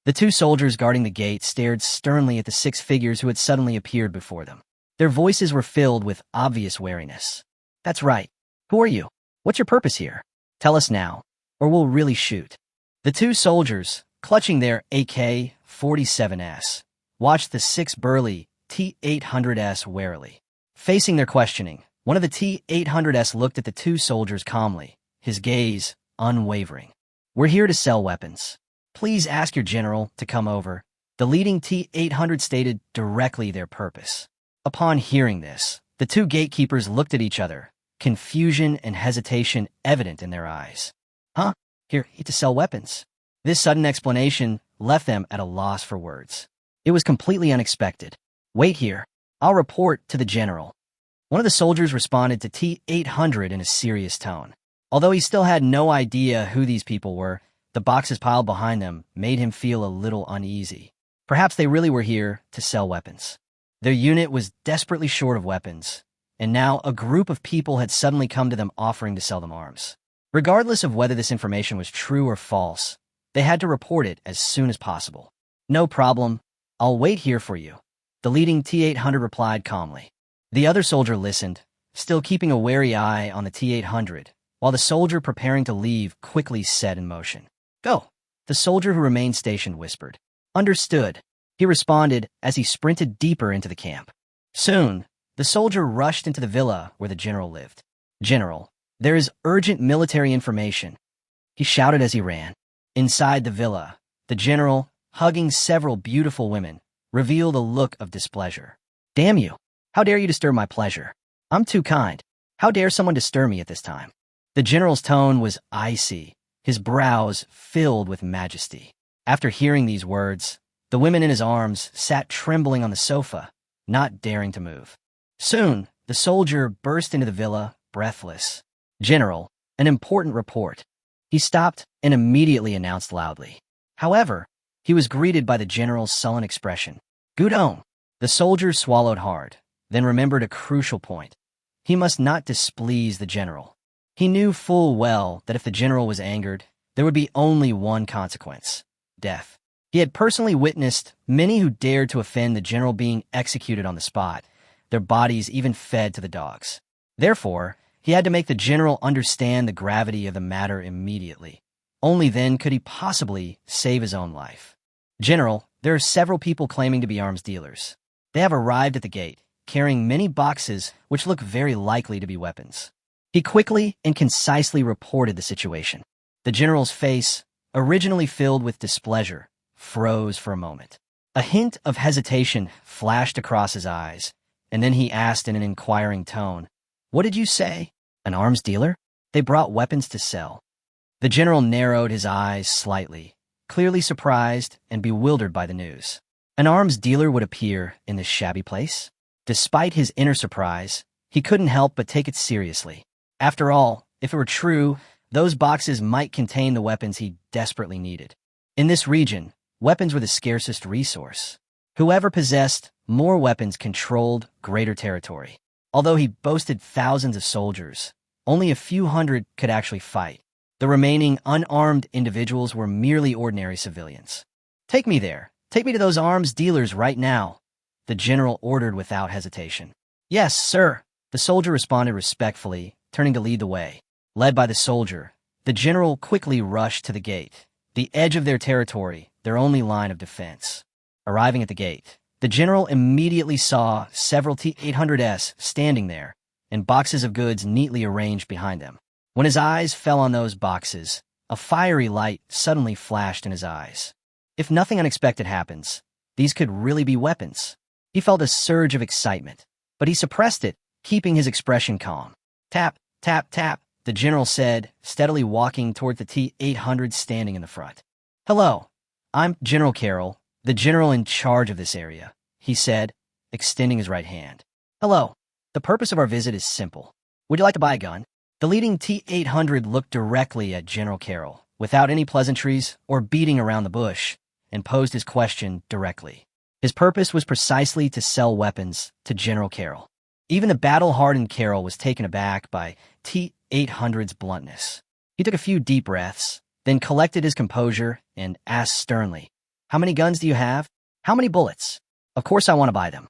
The two soldiers guarding the gate stared sternly at the 6 figures who had suddenly appeared before them. Their voices were filled with obvious wariness. That's right. Who are you? What's your purpose here? Tell us now, or we'll really shoot. The two soldiers, clutching their AK-47s, watched the 6 burly T-800s warily. Facing their questioning, one of the T-800s looked at the two soldiers calmly, his gaze unwavering. We're here to sell weapons. Please ask your general to come over. The leading T-800 stated directly their purpose. Upon hearing this, the two gatekeepers looked at each other, confusion and hesitation evident in their eyes. Huh? Here to sell weapons. This sudden explanation left them at a loss for words. It was completely unexpected. Wait here. I'll report to the general. One of the soldiers responded to T-800 in a serious tone. Although he still had no idea who these people were, the boxes piled behind them made him feel a little uneasy. Perhaps they really were here to sell weapons. Their unit was desperately short of weapons, and now a group of people had suddenly come to them offering to sell them arms. Regardless of whether this information was true or false, they had to report it as soon as possible. No problem. I'll wait here for you, the leading T-800 replied calmly. The other soldier listened, still keeping a wary eye on the T-800, while the soldier preparing to leave quickly set in motion. Go, the soldier who remained stationed whispered. Understood, he responded as he sprinted deeper into the camp. Soon, the soldier rushed into the villa where the general lived. General, there is urgent military information, he shouted as he ran. Inside the villa, the general, hugging several beautiful women, revealed a look of displeasure. Damn you! How dare you disturb my pleasure? I'm too kind. How dare someone disturb me at this time? The general's tone was icy, his brows filled with majesty. After hearing these words, the women in his arms sat trembling on the sofa, not daring to move. Soon, the soldier burst into the villa, breathless. General, an important report. He stopped and immediately announced loudly. However, he was greeted by the general's sullen expression. Gudong! The soldier swallowed hard, then remembered a crucial point. He must not displease the general. He knew full well that if the general was angered, there would be only one consequence: death. He had personally witnessed many who dared to offend the general being executed on the spot, their bodies even fed to the dogs. Therefore, he had to make the general understand the gravity of the matter immediately. Only then could he possibly save his own life. General, there are several people claiming to be arms dealers. They have arrived at the gate, carrying many boxes which look very likely to be weapons. He quickly and concisely reported the situation. The general's face, originally filled with displeasure, froze for a moment. A hint of hesitation flashed across his eyes, and then he asked in an inquiring tone, What did you say? An arms dealer? They brought weapons to sell. The general narrowed his eyes slightly, clearly surprised and bewildered by the news. An arms dealer would appear in this shabby place? Despite his inner surprise, he couldn't help but take it seriously. After all, if it were true, those boxes might contain the weapons he desperately needed. In this region, weapons were the scarcest resource. Whoever possessed more weapons controlled greater territory. Although he boasted thousands of soldiers, only a few hundred could actually fight. The remaining unarmed individuals were merely ordinary civilians. "Take me there. Take me to those arms dealers right now," the general ordered without hesitation. "Yes, sir," the soldier responded respectfully, turning to lead the way. Led by the soldier, the general quickly rushed to the gate, the edge of their territory, their only line of defense. Arriving at the gate, the general immediately saw several T-800s standing there, and boxes of goods neatly arranged behind them. When his eyes fell on those boxes, a fiery light suddenly flashed in his eyes. If nothing unexpected happens, these could really be weapons. He felt a surge of excitement, but he suppressed it, keeping his expression calm. "Tap, tap, tap," the general said, steadily walking toward the T-800 standing in the front. "Hello, I'm General Carroll, the general in charge of this area," he said, extending his right hand. "Hello. The purpose of our visit is simple. Would you like to buy a gun?" The leading T-800 looked directly at General Carroll, without any pleasantries or beating around the bush, and posed his question directly. His purpose was precisely to sell weapons to General Carroll. Even the battle-hardened Carroll was taken aback by T-800's bluntness. He took a few deep breaths, then collected his composure and asked sternly, "How many guns do you have? How many bullets?" "Of course I want to buy them."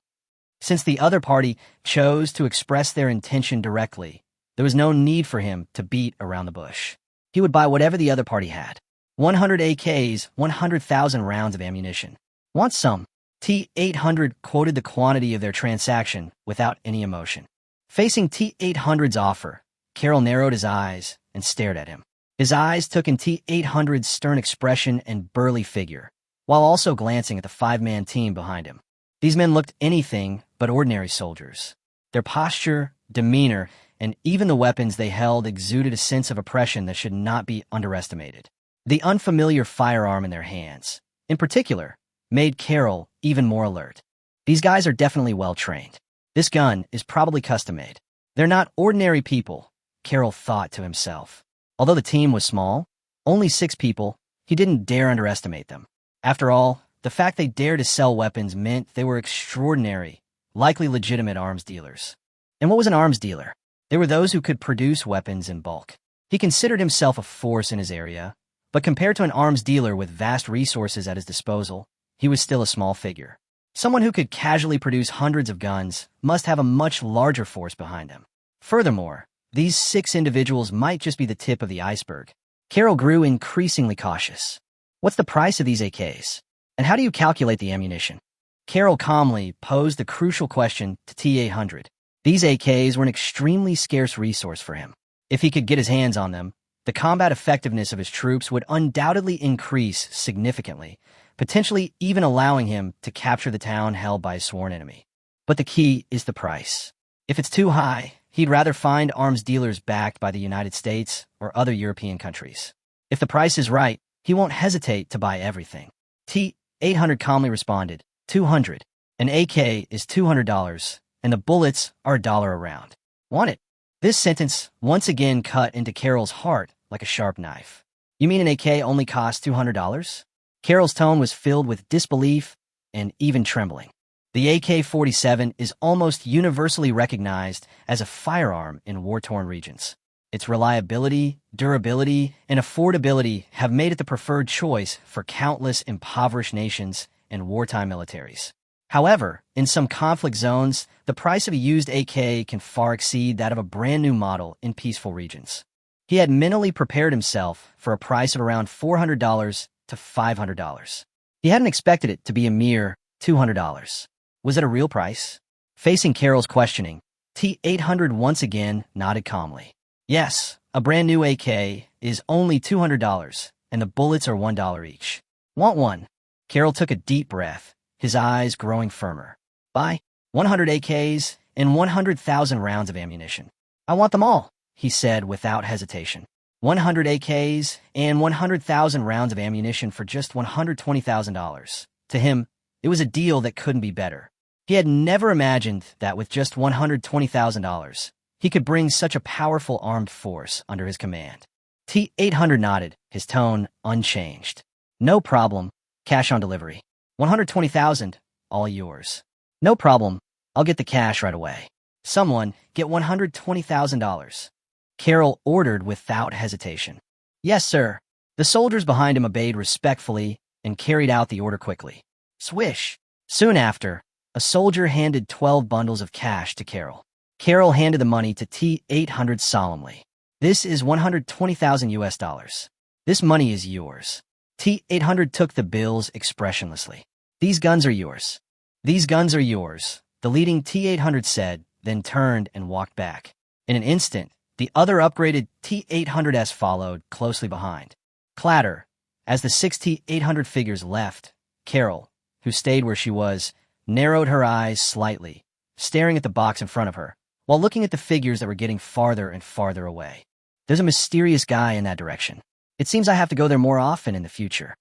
Since the other party chose to express their intention directly, there was no need for him to beat around the bush. He would buy whatever the other party had. 100 AKs, 100,000 rounds of ammunition. "Want some?" T-800 quoted the quantity of their transaction without any emotion. Facing T-800's offer, Carroll narrowed his eyes and stared at him. His eyes took in T-800's stern expression and burly figure, while also glancing at the five-man team behind him. These men looked anything but ordinary soldiers. Their posture, demeanor, and even the weapons they held exuded a sense of oppression that should not be underestimated. The unfamiliar firearm in their hands, in particular, made Carroll even more alert. These guys are definitely well-trained. This gun is probably custom-made. They're not ordinary people, Carroll thought to himself. Although the team was small, only 6 people, he didn't dare underestimate them. After all, the fact they dared to sell weapons meant they were extraordinary, likely legitimate arms dealers. And what was an arms dealer? They were those who could produce weapons in bulk. He considered himself a force in his area, but compared to an arms dealer with vast resources at his disposal, he was still a small figure. Someone who could casually produce hundreds of guns must have a much larger force behind them. Furthermore, these 6 individuals might just be the tip of the iceberg. Carroll grew increasingly cautious. "What's the price of these AKs? And how do you calculate the ammunition?" Carroll calmly posed the crucial question to T-800. These AKs were an extremely scarce resource for him. If he could get his hands on them, the combat effectiveness of his troops would undoubtedly increase significantly, potentially even allowing him to capture the town held by a sworn enemy. But the key is the price. If it's too high, he'd rather find arms dealers backed by the United States or other European countries. If the price is right, he won't hesitate to buy everything. T-800 calmly responded, "200. An AK is $200, and the bullets are $1 a round. Want it?" This sentence once again cut into Carroll's heart like a sharp knife. "You mean an AK only costs $200? Carroll's tone was filled with disbelief and even trembling. The AK-47 is almost universally recognized as a firearm in war-torn regions. Its reliability, durability, and affordability have made it the preferred choice for countless impoverished nations and wartime militaries. However, in some conflict zones, the price of a used AK can far exceed that of a brand-new model in peaceful regions. He had mentally prepared himself for a price of around $400 to $500. He hadn't expected it to be a mere $200. Was it a real price? Facing Carroll's questioning, T-800 once again nodded calmly. "Yes, a brand-new AK is only $200, and the bullets are $1 each. Want one?" Carroll took a deep breath, his eyes growing firmer. "Buy 100 AKs and 100,000 rounds of ammunition. I want them all," he said without hesitation. 100 AKs and 100,000 rounds of ammunition for just $120,000. To him, it was a deal that couldn't be better. He had never imagined that with just $120,000, he could bring such a powerful armed force under his command. T-800 nodded, his tone unchanged. "No problem. Cash on delivery. 120,000. all yours. No problem. I'll get the cash right away. Someone, get $120,000. Carol ordered without hesitation. Yes, sir. The soldiers behind him obeyed respectfully and carried out the order quickly. Swish! Soon after, a soldier handed 12 bundles of cash to Carol. Carol handed the money to T-800 solemnly. This is 120,000 US dollars. This money is yours. T-800 took the bills expressionlessly. These guns are yours. These guns are yours, the leading T-800 said, then turned and walked back. In an instant, the other upgraded T-800S followed closely behind. Clatter. As the 6 T-800 figures left, Carol, who stayed where she was, narrowed her eyes slightly, staring at the box in front of her, while looking at the figures that were getting farther and farther away. There's a mysterious guy in that direction. It seems I have to go there more often in the future.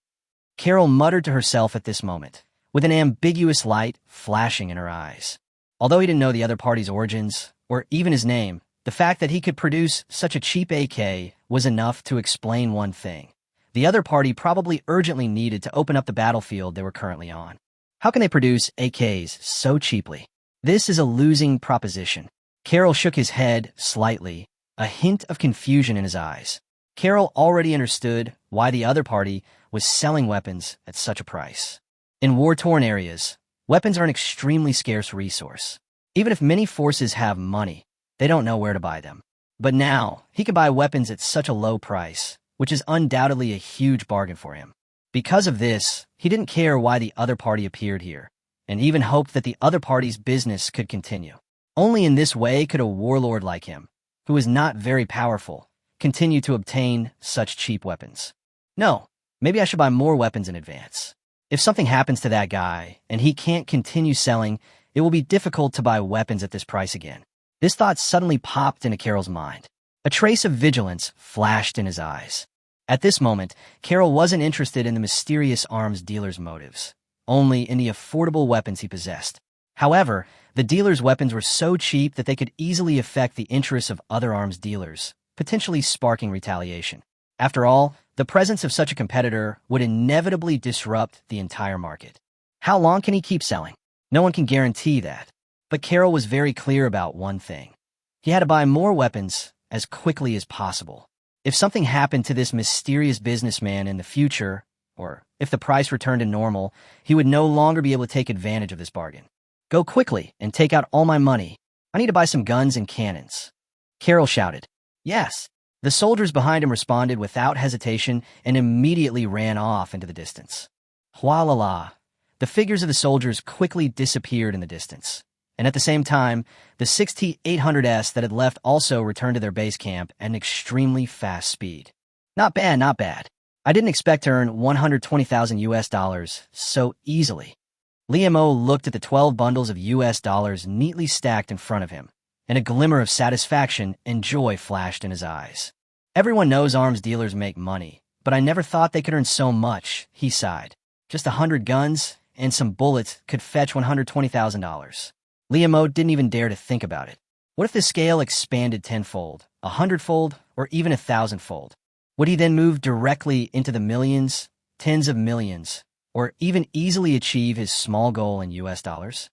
Carol muttered to herself at this moment, with an ambiguous light flashing in her eyes. Although he didn't know the other party's origins, or even his name, the fact that he could produce such a cheap AK was enough to explain one thing. The other party probably urgently needed to open up the battlefield they were currently on. How can they produce AKs so cheaply? This is a losing proposition. Carol shook his head slightly, a hint of confusion in his eyes. Carol already understood why the other party was selling weapons at such a price. In war-torn areas, weapons are an extremely scarce resource. Even if many forces have money, they don't know where to buy them. But now, he can buy weapons at such a low price, which is undoubtedly a huge bargain for him. Because of this, he didn't care why the other party appeared here, and even hoped that the other party's business could continue. Only in this way could a warlord like him, who is not very powerful, continue to obtain such cheap weapons. No, maybe I should buy more weapons in advance. If something happens to that guy, and he can't continue selling, it will be difficult to buy weapons at this price again. This thought suddenly popped into Carol's mind. A trace of vigilance flashed in his eyes. At this moment, Carol wasn't interested in the mysterious arms dealer's motives, only in the affordable weapons he possessed. However, the dealer's weapons were so cheap that they could easily affect the interests of other arms dealers, potentially sparking retaliation. After all, the presence of such a competitor would inevitably disrupt the entire market. How long can he keep selling? No one can guarantee that. But Carol was very clear about one thing. He had to buy more weapons as quickly as possible. If something happened to this mysterious businessman in the future, or if the price returned to normal, he would no longer be able to take advantage of this bargain. Go quickly and take out all my money. I need to buy some guns and cannons. Carol shouted. Yes. The soldiers behind him responded without hesitation and immediately ran off into the distance. Hua-la-la. The figures of the soldiers quickly disappeared in the distance. And at the same time, the 6 T-800S that had left also returned to their base camp at an extremely fast speed. Not bad, not bad. I didn't expect to earn 120,000 US dollars so easily. Liam-O looked at the 12 bundles of US dollars neatly stacked in front of him, and a glimmer of satisfaction and joy flashed in his eyes. Everyone knows arms dealers make money, but I never thought they could earn so much, he sighed. Just 100 guns and some bullets could fetch $120,000. Liam-O didn't even dare to think about it. What if the scale expanded tenfold, 100-fold, or even 1,000-fold? Would he then move directly into the millions, tens of millions, or even easily achieve his small goal in US dollars?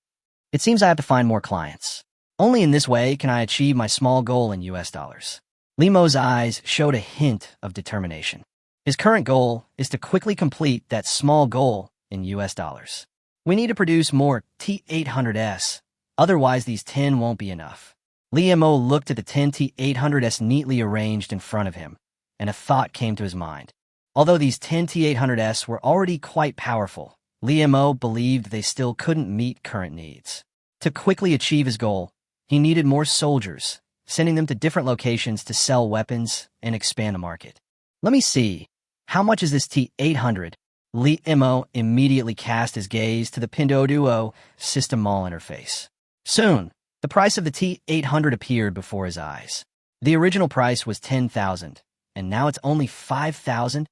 It seems I have to find more clients. Only in this way can I achieve my small goal in US dollars. Liam-O's eyes showed a hint of determination. His current goal is to quickly complete that small goal in US dollars. We need to produce more T-800S, otherwise these 10 won't be enough. Liam-O looked at the 10 T-800S neatly arranged in front of him, and a thought came to his mind. Although these 10 T-800S were already quite powerful, Liam-O believed they still couldn't meet current needs. To quickly achieve his goal, he needed more soldiers, sending them to different locations to sell weapons and expand the market. Let me see. How much is this T-800? Liam-O immediately cast his gaze to the Pinduoduo system mall interface. Soon, the price of the T-800 appeared before his eyes. The original price was 10,000, and now it's only 5,000.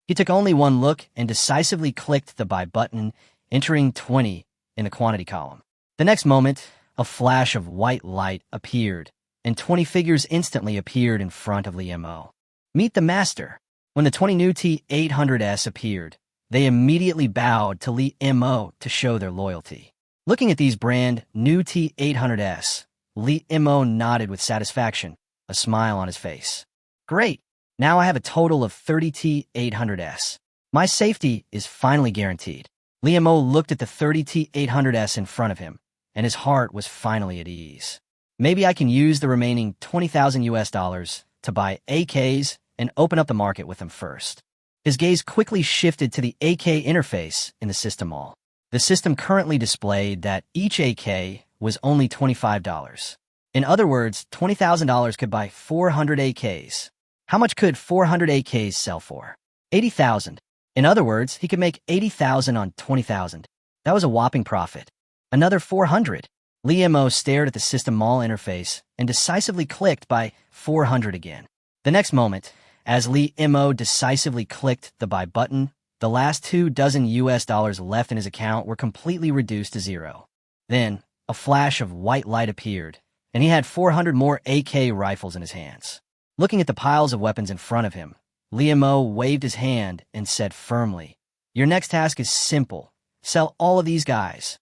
He took only one look and decisively clicked the buy button, entering 20 in the quantity column. The next moment, a flash of white light appeared, and 20 figures instantly appeared in front of Liam-O. Meet the master. When the 20 new T-800S appeared, They immediately bowed to Li Mo to show their loyalty. Looking at these brand new T-800S, Li Mo nodded with satisfaction, a smile on his face. Great! Now I have a total of 30 T-800S. My safety is finally guaranteed. Li Mo looked at the 30 T-800S in front of him, and his heart was finally at ease. Maybe I can use the remaining $20,000 to buy AKs and open up the market with them first. His gaze quickly shifted to the AK interface in the system mall. The system currently displayed that each AK was only $25. In other words, $20,000 could buy 400 AKs. How much could 400 AKs sell for? 80,000. In other words, he could make 80,000 on 20,000. That was a whopping profit. Another 400. Li Mo stared at the system mall interface and decisively clicked by 400 again. The next moment, as Li Mo decisively clicked the buy button, the last $24 left in his account were completely reduced to zero. Then, a flash of white light appeared, and he had 400 more AK rifles in his hands. Looking at the piles of weapons in front of him, Li Mo waved his hand and said firmly, "Your next task is simple. Sell all of these guys."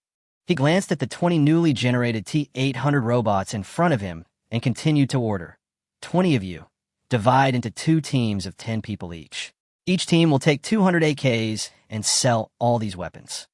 He glanced at the 20 newly generated T-800 robots in front of him and continued to order. 20 of you. Divide into 2 teams of 10 people each. Each team will take 200 AKs and sell all these weapons.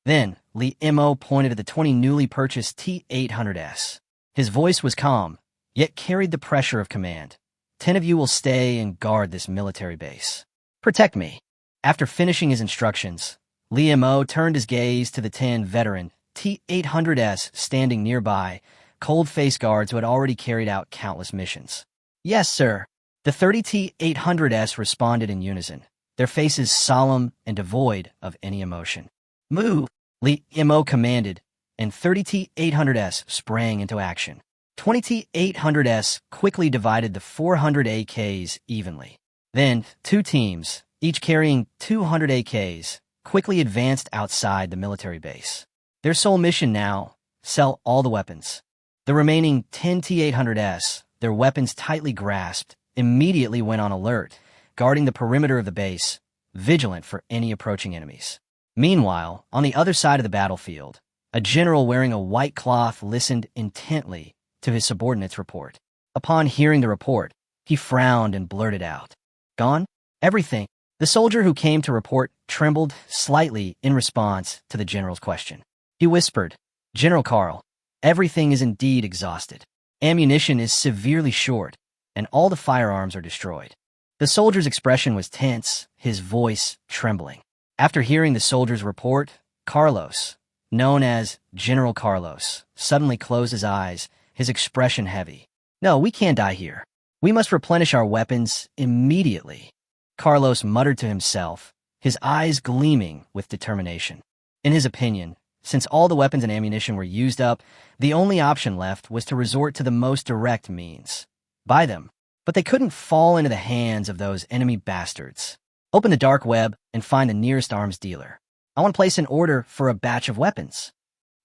Then, Li Mo pointed at the 20 newly purchased T-800S. His voice was calm, yet carried the pressure of command. 10 of you will stay and guard this military base. Protect me. After finishing his instructions, Li Mo turned his gaze to the 10 veteran T-800S standing nearby, cold-faced guards who had already carried out countless missions. Yes, sir. The 30 T-800S responded in unison, their faces solemn and devoid of any emotion. Move, Li Mo commanded, and 30 T-800S sprang into action. 20 T-800S quickly divided the 400 AKs evenly. Then, 2 teams, each carrying 200 AKs, quickly advanced outside the military base. Their sole mission now, sell all the weapons. The remaining 10 T-800S, their weapons tightly grasped, immediately went on alert, guarding the perimeter of the base, vigilant for any approaching enemies. Meanwhile, on the other side of the battlefield, a general wearing a white cloth listened intently to his subordinate's report. Upon hearing the report, he frowned and blurted out, "Gone? Everything." The soldier who came to report trembled slightly in response to the general's question. He whispered, "General Carl, everything is indeed exhausted. Ammunition is severely short, and all the firearms are destroyed." The soldier's expression was tense, his voice trembling. After hearing the soldier's report, Carlos, known as General Carlos, suddenly closed his eyes, his expression heavy. "No, we can't die here. We must replenish our weapons immediately." Carlos muttered to himself, his eyes gleaming with determination. In his opinion, since all the weapons and ammunition were used up, the only option left was to resort to the most direct means. Buy them. But they couldn't fall into the hands of those enemy bastards. Open the dark web and find the nearest arms dealer. I want to place an order for a batch of weapons.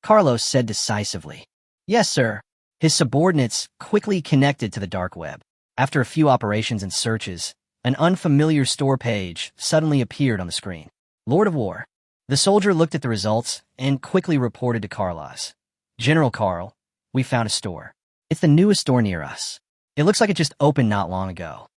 Carlos said decisively. Yes, sir. His subordinates quickly connected to the dark web. After a few operations and searches, an unfamiliar store page suddenly appeared on the screen. Lord of War. The soldier looked at the results and quickly reported to Carlos. General Carl, we found a store. It's the newest store near us. It looks like it just opened not long ago.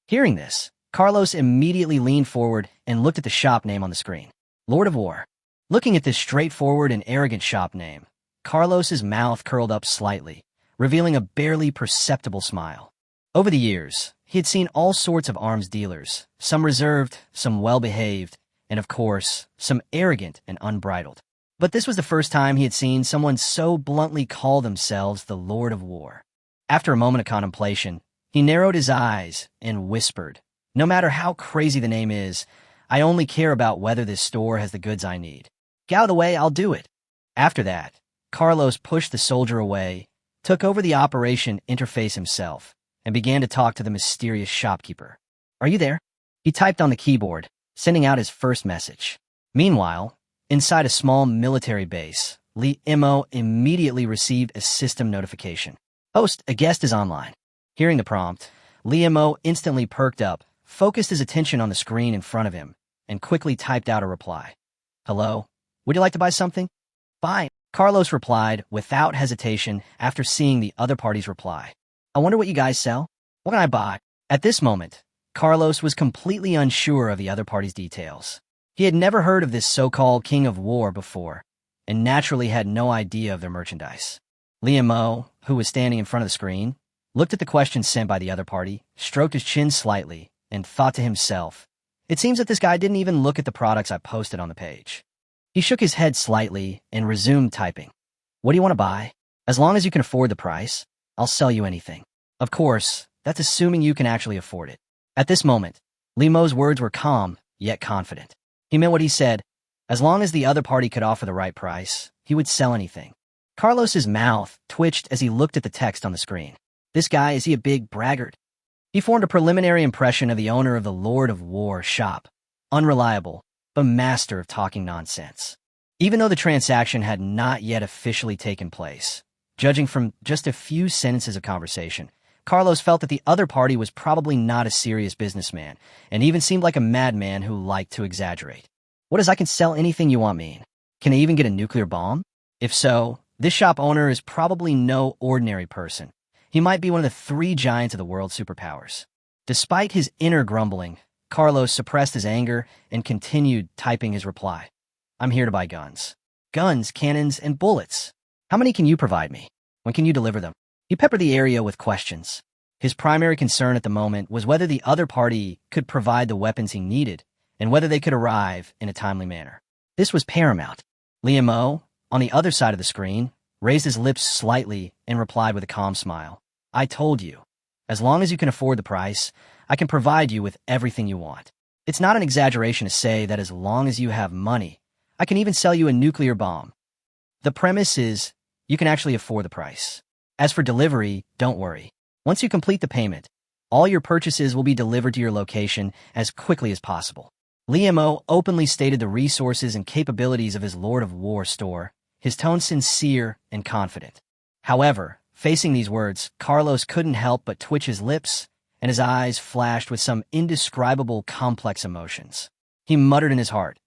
Hearing this, Carlos immediately leaned forward and looked at the shop name on the screen. Lord of War. Looking at this straightforward and arrogant shop name, Carlos's mouth curled up slightly, revealing a barely perceptible smile. Over the years, he had seen all sorts of arms dealers, some reserved, some well-behaved, and of course, some arrogant and unbridled. But this was the first time he had seen someone so bluntly call themselves the Lord of War. After a moment of contemplation, he narrowed his eyes and whispered, "No matter how crazy the name is, I only care about whether this store has the goods I need. Get out of the way, I'll do it." After that, Carlos pushed the soldier away, took over the operation interface himself, and began to talk to the mysterious shopkeeper. "Are you there?" He typed on the keyboard, sending out his first message. Meanwhile, inside a small military base, Li Mo immediately received a system notification. Host, a guest is online. Hearing the prompt, Li Mo instantly perked up, focused his attention on the screen in front of him, and quickly typed out a reply. Hello? Would you like to buy something? Fine, Carlos replied without hesitation after seeing the other party's reply. I wonder what you guys sell? What can I buy? At this moment, Carlos was completely unsure of the other party's details. He had never heard of this so-called king of war before, and naturally had no idea of their merchandise. Liam, who was standing in front of the screen, looked at the question sent by the other party, stroked his chin slightly, and thought to himself, it seems that this guy didn't even look at the products I posted on the page. He shook his head slightly and resumed typing. What do you want to buy? As long as you can afford the price, I'll sell you anything. Of course, that's assuming you can actually afford it. At this moment, Liam's words were calm, yet confident. He meant what he said. As long as the other party could offer the right price, he would sell anything. Carlos's mouth twitched as he looked at the text on the screen. This guy, is he a big braggart? He formed a preliminary impression of the owner of the Lord of War shop. Unreliable, but master of talking nonsense. Even though the transaction had not yet officially taken place, judging from just a few sentences of conversation, Carlos felt that the other party was probably not a serious businessman, and even seemed like a madman who liked to exaggerate. What is I can sell anything you want mean? Can I even get a nuclear bomb? If so, this shop owner is probably no ordinary person. He might be one of the 3 giants of the world's superpowers. Despite his inner grumbling, Carlos suppressed his anger and continued typing his reply. I'm here to buy guns. Guns, cannons, and bullets. How many can you provide me? When can you deliver them? He peppered the area with questions. His primary concern at the moment was whether the other party could provide the weapons he needed and whether they could arrive in a timely manner. This was paramount. Liam, on the other side of the screen, raised his lips slightly and replied with a calm smile. I told you, as long as you can afford the price, I can provide you with everything you want. It's not an exaggeration to say that as long as you have money, I can even sell you a nuclear bomb. The premise is you can actually afford the price. As for delivery, don't worry. Once you complete the payment, all your purchases will be delivered to your location as quickly as possible. Liam openly stated the resources and capabilities of his Lord of War store, his tone sincere and confident. However, facing these words, Carlos couldn't help but twitch his lips, and his eyes flashed with some indescribable complex emotions. He muttered in his heart,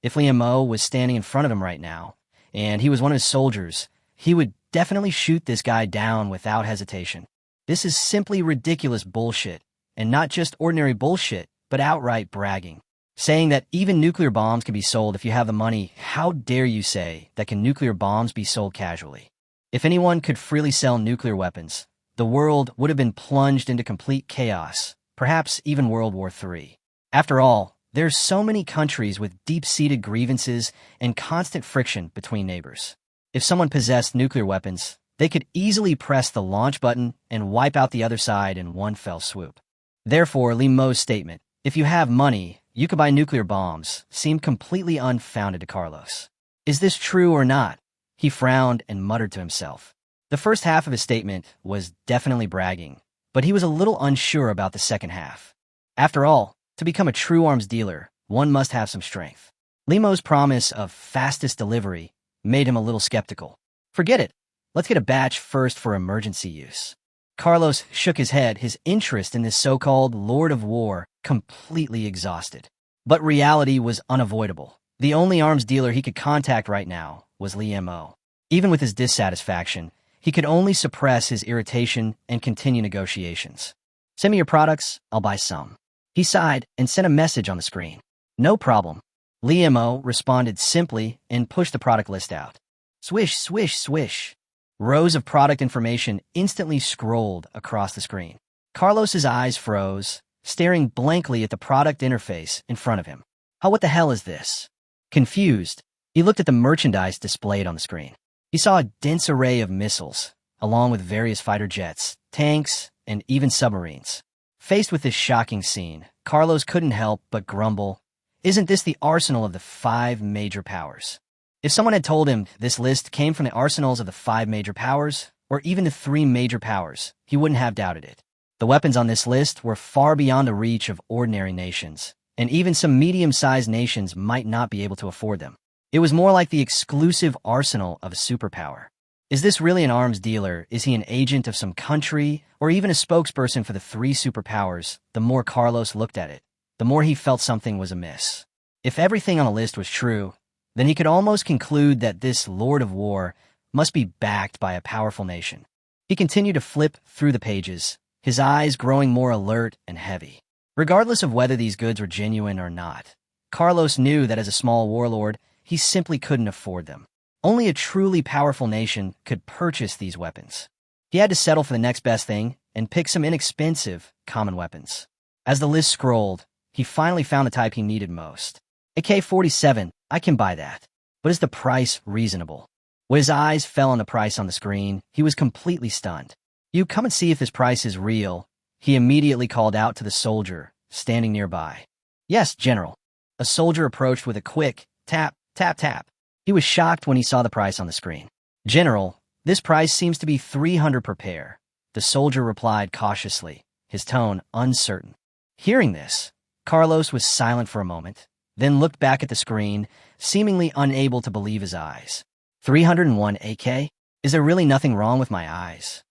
if Liam was standing in front of him right now, and he was one of his soldiers, he would definitely shoot this guy down without hesitation. This is simply ridiculous bullshit, and not just ordinary bullshit, but outright bragging. Saying that even nuclear bombs can be sold if you have the money, how dare you say that can nuclear bombs be sold casually? If anyone could freely sell nuclear weapons, the world would have been plunged into complete chaos, perhaps even World War III. After all, there's so many countries with deep-seated grievances and constant friction between neighbors. If someone possessed nuclear weapons, they could easily press the launch button and wipe out the other side in one fell swoop. Therefore, Liam's statement, if you have money, you could buy nuclear bombs, seemed completely unfounded to Carlos. Is this true or not? He frowned and muttered to himself. The first half of his statement was definitely bragging, but he was a little unsure about the second half. After all, to become a true arms dealer, one must have some strength. Liam's promise of fastest delivery made him a little skeptical. Forget it. Let's get a batch first for emergency use. Carlos shook his head, his interest in this so-called Lord of War completely exhausted. But reality was unavoidable. The only arms dealer he could contact right now was Liam. Even with his dissatisfaction, he could only suppress his irritation and continue negotiations. Send me your products, I'll buy some. He sighed and sent a message on the screen. No problem. Liam responded simply and pushed the product list out. Swish, swish, swish. Rows of product information instantly scrolled across the screen. Carlos's eyes froze, staring blankly at the product interface in front of him. What the hell is this? Confused, he looked at the merchandise displayed on the screen. He saw a dense array of missiles, along with various fighter jets, tanks, and even submarines. Faced with this shocking scene, Carlos couldn't help but grumble, isn't this the arsenal of the 5 major powers? If someone had told him this list came from the arsenals of the 5 major powers, or even the 3 major powers, he wouldn't have doubted it. The weapons on this list were far beyond the reach of ordinary nations, and even some medium-sized nations might not be able to afford them. It was more like the exclusive arsenal of a superpower. Is this really an arms dealer? Is he an agent of some country, or even a spokesperson for the 3 superpowers? The more Carlos looked at it, the more he felt something was amiss. If everything on the list was true, then he could almost conclude that this Lord of War must be backed by a powerful nation. He continued to flip through the pages, his eyes growing more alert and heavy. Regardless of whether these goods were genuine or not, Carlos knew that as a small warlord, he simply couldn't afford them. Only a truly powerful nation could purchase these weapons. He had to settle for the next best thing and pick some inexpensive, common weapons. As the list scrolled, he finally found the type he needed most. AK-47, I can buy that. But is the price reasonable? When his eyes fell on the price on the screen, he was completely stunned. "You come and see if this price is real," he immediately called out to the soldier, standing nearby. "Yes, General." A soldier approached with a quick tap, tap, tap. He was shocked when he saw the price on the screen. "General, this price seems to be 300 per pair," the soldier replied cautiously, his tone uncertain. Hearing this, Carlos was silent for a moment, then looked back at the screen, seemingly unable to believe his eyes. 301 AK? Is there really nothing wrong with my eyes?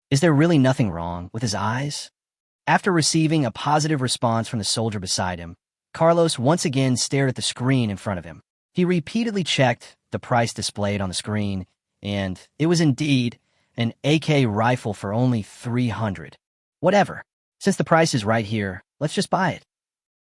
Is there really nothing wrong with his eyes? After receiving a positive response from the soldier beside him, Carlos once again stared at the screen in front of him. He repeatedly checked the price displayed on the screen, and it was indeed an AK rifle for only 300. Whatever. Since the price is right here, let's just buy it.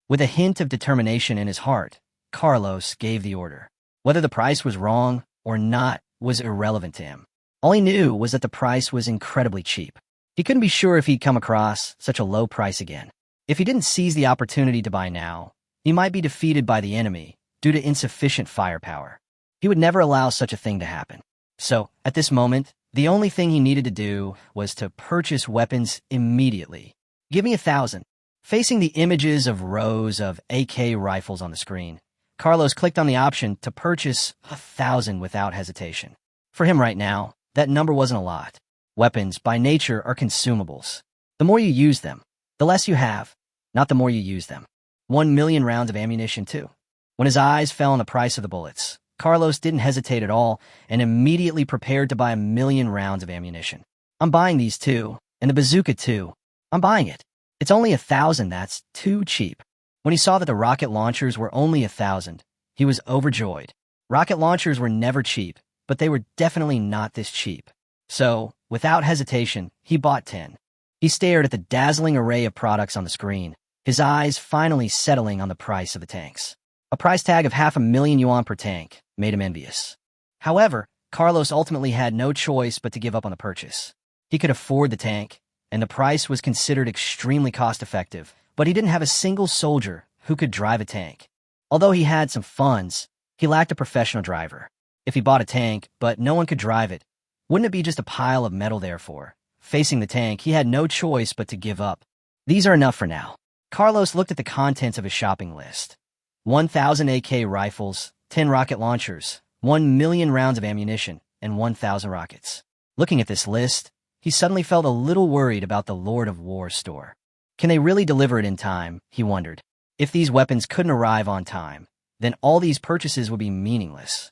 With a hint of determination in his heart, Carlos gave the order. Whether the price was wrong or not was irrelevant to him. All he knew was that the price was incredibly cheap. He couldn't be sure if he'd come across such a low price again. If he didn't seize the opportunity to buy now, he might be defeated by the enemy due to insufficient firepower. He would never allow such a thing to happen. So, at this moment, the only thing he needed to do was to purchase weapons immediately. "Give me 1,000. Facing the images of rows of AK rifles on the screen, Carlos clicked on the option to purchase 1,000 without hesitation. For him right now, that number wasn't a lot. Weapons, by nature, are consumables. The more you use them, the less you have, not the more you use them. 1 million rounds of ammunition, too. When his eyes fell on the price of the bullets, Carlos didn't hesitate at all and immediately prepared to buy 1 million rounds of ammunition. "I'm buying these too, and the bazooka too. I'm buying it. It's only 1,000, that's too cheap." When he saw that the rocket launchers were only 1,000, he was overjoyed. Rocket launchers were never cheap, but they were definitely not this cheap. So, without hesitation, he bought 10. He stared at the dazzling array of products on the screen, his eyes finally settling on the price of the tanks. A price tag of 500,000 yuan per tank made him envious. However, Carlos ultimately had no choice but to give up on the purchase. He could afford the tank, and the price was considered extremely cost-effective, but he didn't have a single soldier who could drive a tank. Although he had some funds, he lacked a professional driver. If he bought a tank, but no one could drive it, wouldn't it be just a pile of metal therefore? Facing the tank, he had no choice but to give up. These are enough for now. Carlos looked at the contents of his shopping list. 1,000 AK rifles, 10 rocket launchers, 1 million rounds of ammunition, and 1,000 rockets. Looking at this list, he suddenly felt a little worried about the Lord of War store. Can they really deliver it in time, he wondered. If these weapons couldn't arrive on time, then all these purchases would be meaningless.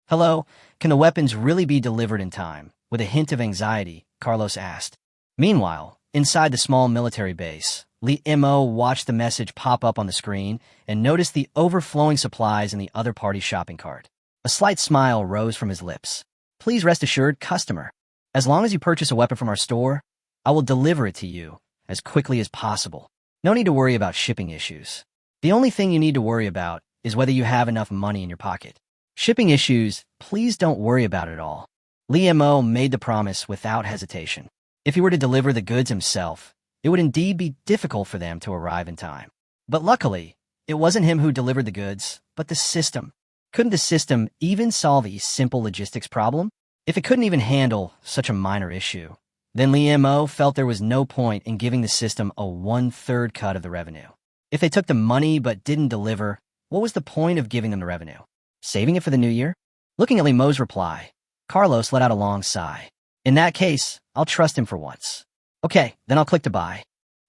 "Hello, can the weapons really be delivered in time?" With a hint of anxiety, Carlos asked. Meanwhile, inside the small military base, Li Mo watched the message pop up on the screen and noticed the overflowing supplies in the other party's shopping cart. A slight smile rose from his lips. "Please rest assured, customer. As long as you purchase a weapon from our store, I will deliver it to you as quickly as possible. No need to worry about shipping issues. The only thing you need to worry about is whether you have enough money in your pocket. Shipping issues, please don't worry about it at all." Li Mo made the promise without hesitation. If he were to deliver the goods himself, it would indeed be difficult for them to arrive in time. But luckily, it wasn't him who delivered the goods, but the system. Couldn't the system even solve a simple logistics problem? If it couldn't even handle such a minor issue, then Li Mo felt there was no point in giving the system a 1/3 cut of the revenue. If they took the money but didn't deliver, what was the point of giving them the revenue? Saving it for the new year? Looking at Li Mo's reply, Carlos let out a long sigh. In that case, I'll trust him for once. Okay, then I'll click to buy.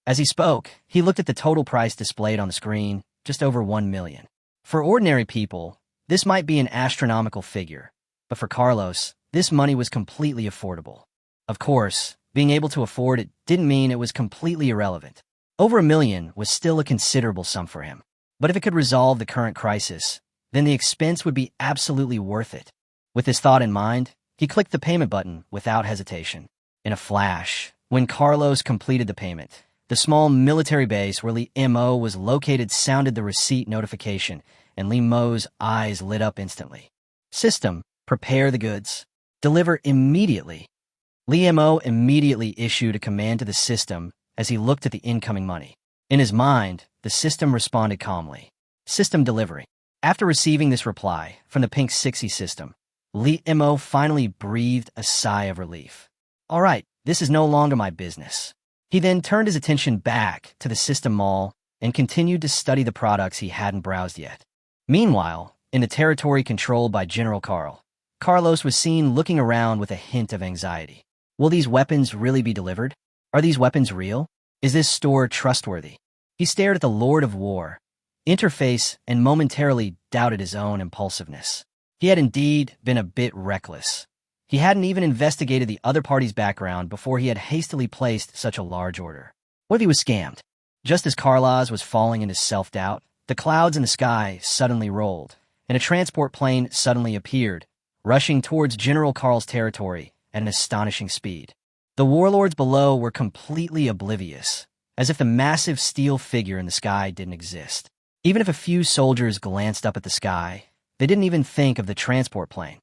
As he spoke, he looked at the total price displayed on the screen, just over 1 million. For ordinary people, this might be an astronomical figure, but for Carlos, this money was completely affordable. Of course, being able to afford it didn't mean it was completely irrelevant. Over 1 million was still a considerable sum for him. But if it could resolve the current crisis, then the expense would be absolutely worth it. With this thought in mind, he clicked the payment button without hesitation. In a flash, when Carlos completed the payment, the small military base where Li Mo was located sounded the receipt notification, and Li Mo's eyes lit up instantly. System, prepare the goods. Deliver immediately. Li Mo immediately issued a command to the system as he looked at the incoming money. In his mind, the system responded calmly. System delivery. After receiving this reply from the Pink 60 system, Li Mo finally breathed a sigh of relief. All right, this is no longer my business. He then turned his attention back to the system mall and continued to study the products he hadn't browsed yet. Meanwhile, in the territory controlled by General Carl, Carlos was seen looking around with a hint of anxiety. Will these weapons really be delivered? Are these weapons real? Is this store trustworthy? He stared at the Lord of War interface and momentarily doubted his own impulsiveness. He had indeed been a bit reckless. He hadn't even investigated the other party's background before he had hastily placed such a large order. What if he was scammed? Just as Carlos was falling into self-doubt, the clouds in the sky suddenly rolled, and a transport plane suddenly appeared, rushing towards General Carl's territory at an astonishing speed. The warlords below were completely oblivious, as if the massive steel figure in the sky didn't exist. Even if a few soldiers glanced up at the sky, they didn't even think of the transport plane.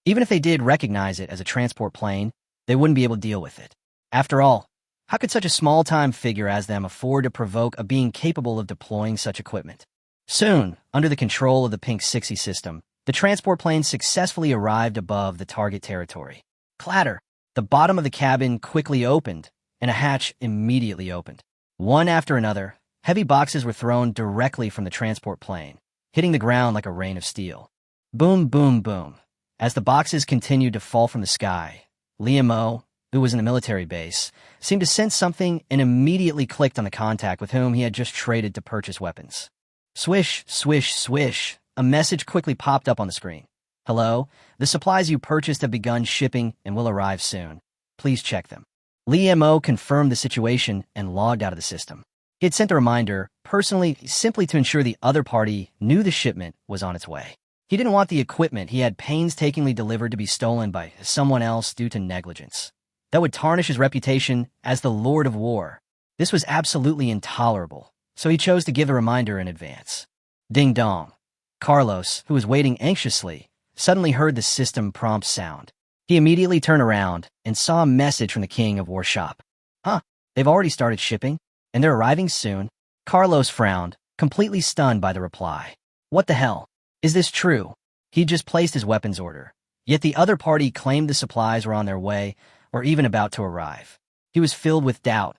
Even if they did recognize it as a transport plane, they wouldn't be able to deal with it. After all, how could such a small-time figure as them afford to provoke a being capable of deploying such equipment? Soon, under the control of the Pink 60 system, the transport plane successfully arrived above the target territory. Clatter! The bottom of the cabin quickly opened, and a hatch immediately opened. One after another, heavy boxes were thrown directly from the transport plane, hitting the ground like a rain of steel. Boom, boom, boom. As the boxes continued to fall from the sky, Li Mo, who was in the military base, seemed to sense something and immediately clicked on the contact with whom he had just traded to purchase weapons. Swish, swish, swish. A message quickly popped up on the screen. Hello, the supplies you purchased have begun shipping and will arrive soon. Please check them. Li Mo confirmed the situation and logged out of the system. He had sent a reminder, personally, simply to ensure the other party knew the shipment was on its way. He didn't want the equipment he had painstakingly delivered to be stolen by someone else due to negligence. That would tarnish his reputation as the Lord of War. This was absolutely intolerable, so he chose to give a reminder in advance. Ding dong. Carlos, who was waiting anxiously, suddenly heard the system prompt sound. He immediately turned around and saw a message from the King of War shop. Huh, they've already started shipping, and they're arriving soon. Carlos frowned, completely stunned by the reply. What the hell? Is this true? He'd just placed his weapons order, yet the other party claimed the supplies were on their way or even about to arrive. He was filled with doubt,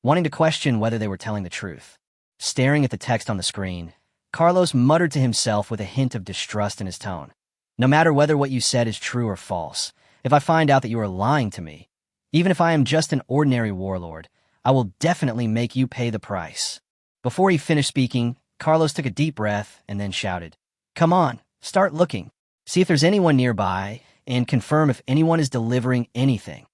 wanting to question whether they were telling the truth. Staring at the text on the screen, Carlos muttered to himself with a hint of distrust in his tone. No matter whether what you said is true or false, if I find out that you are lying to me, even if I am just an ordinary warlord, I will definitely make you pay the price. Before he finished speaking, Carlos took a deep breath and then shouted, Come on, start looking. See if there's anyone nearby and confirm if anyone is delivering anything.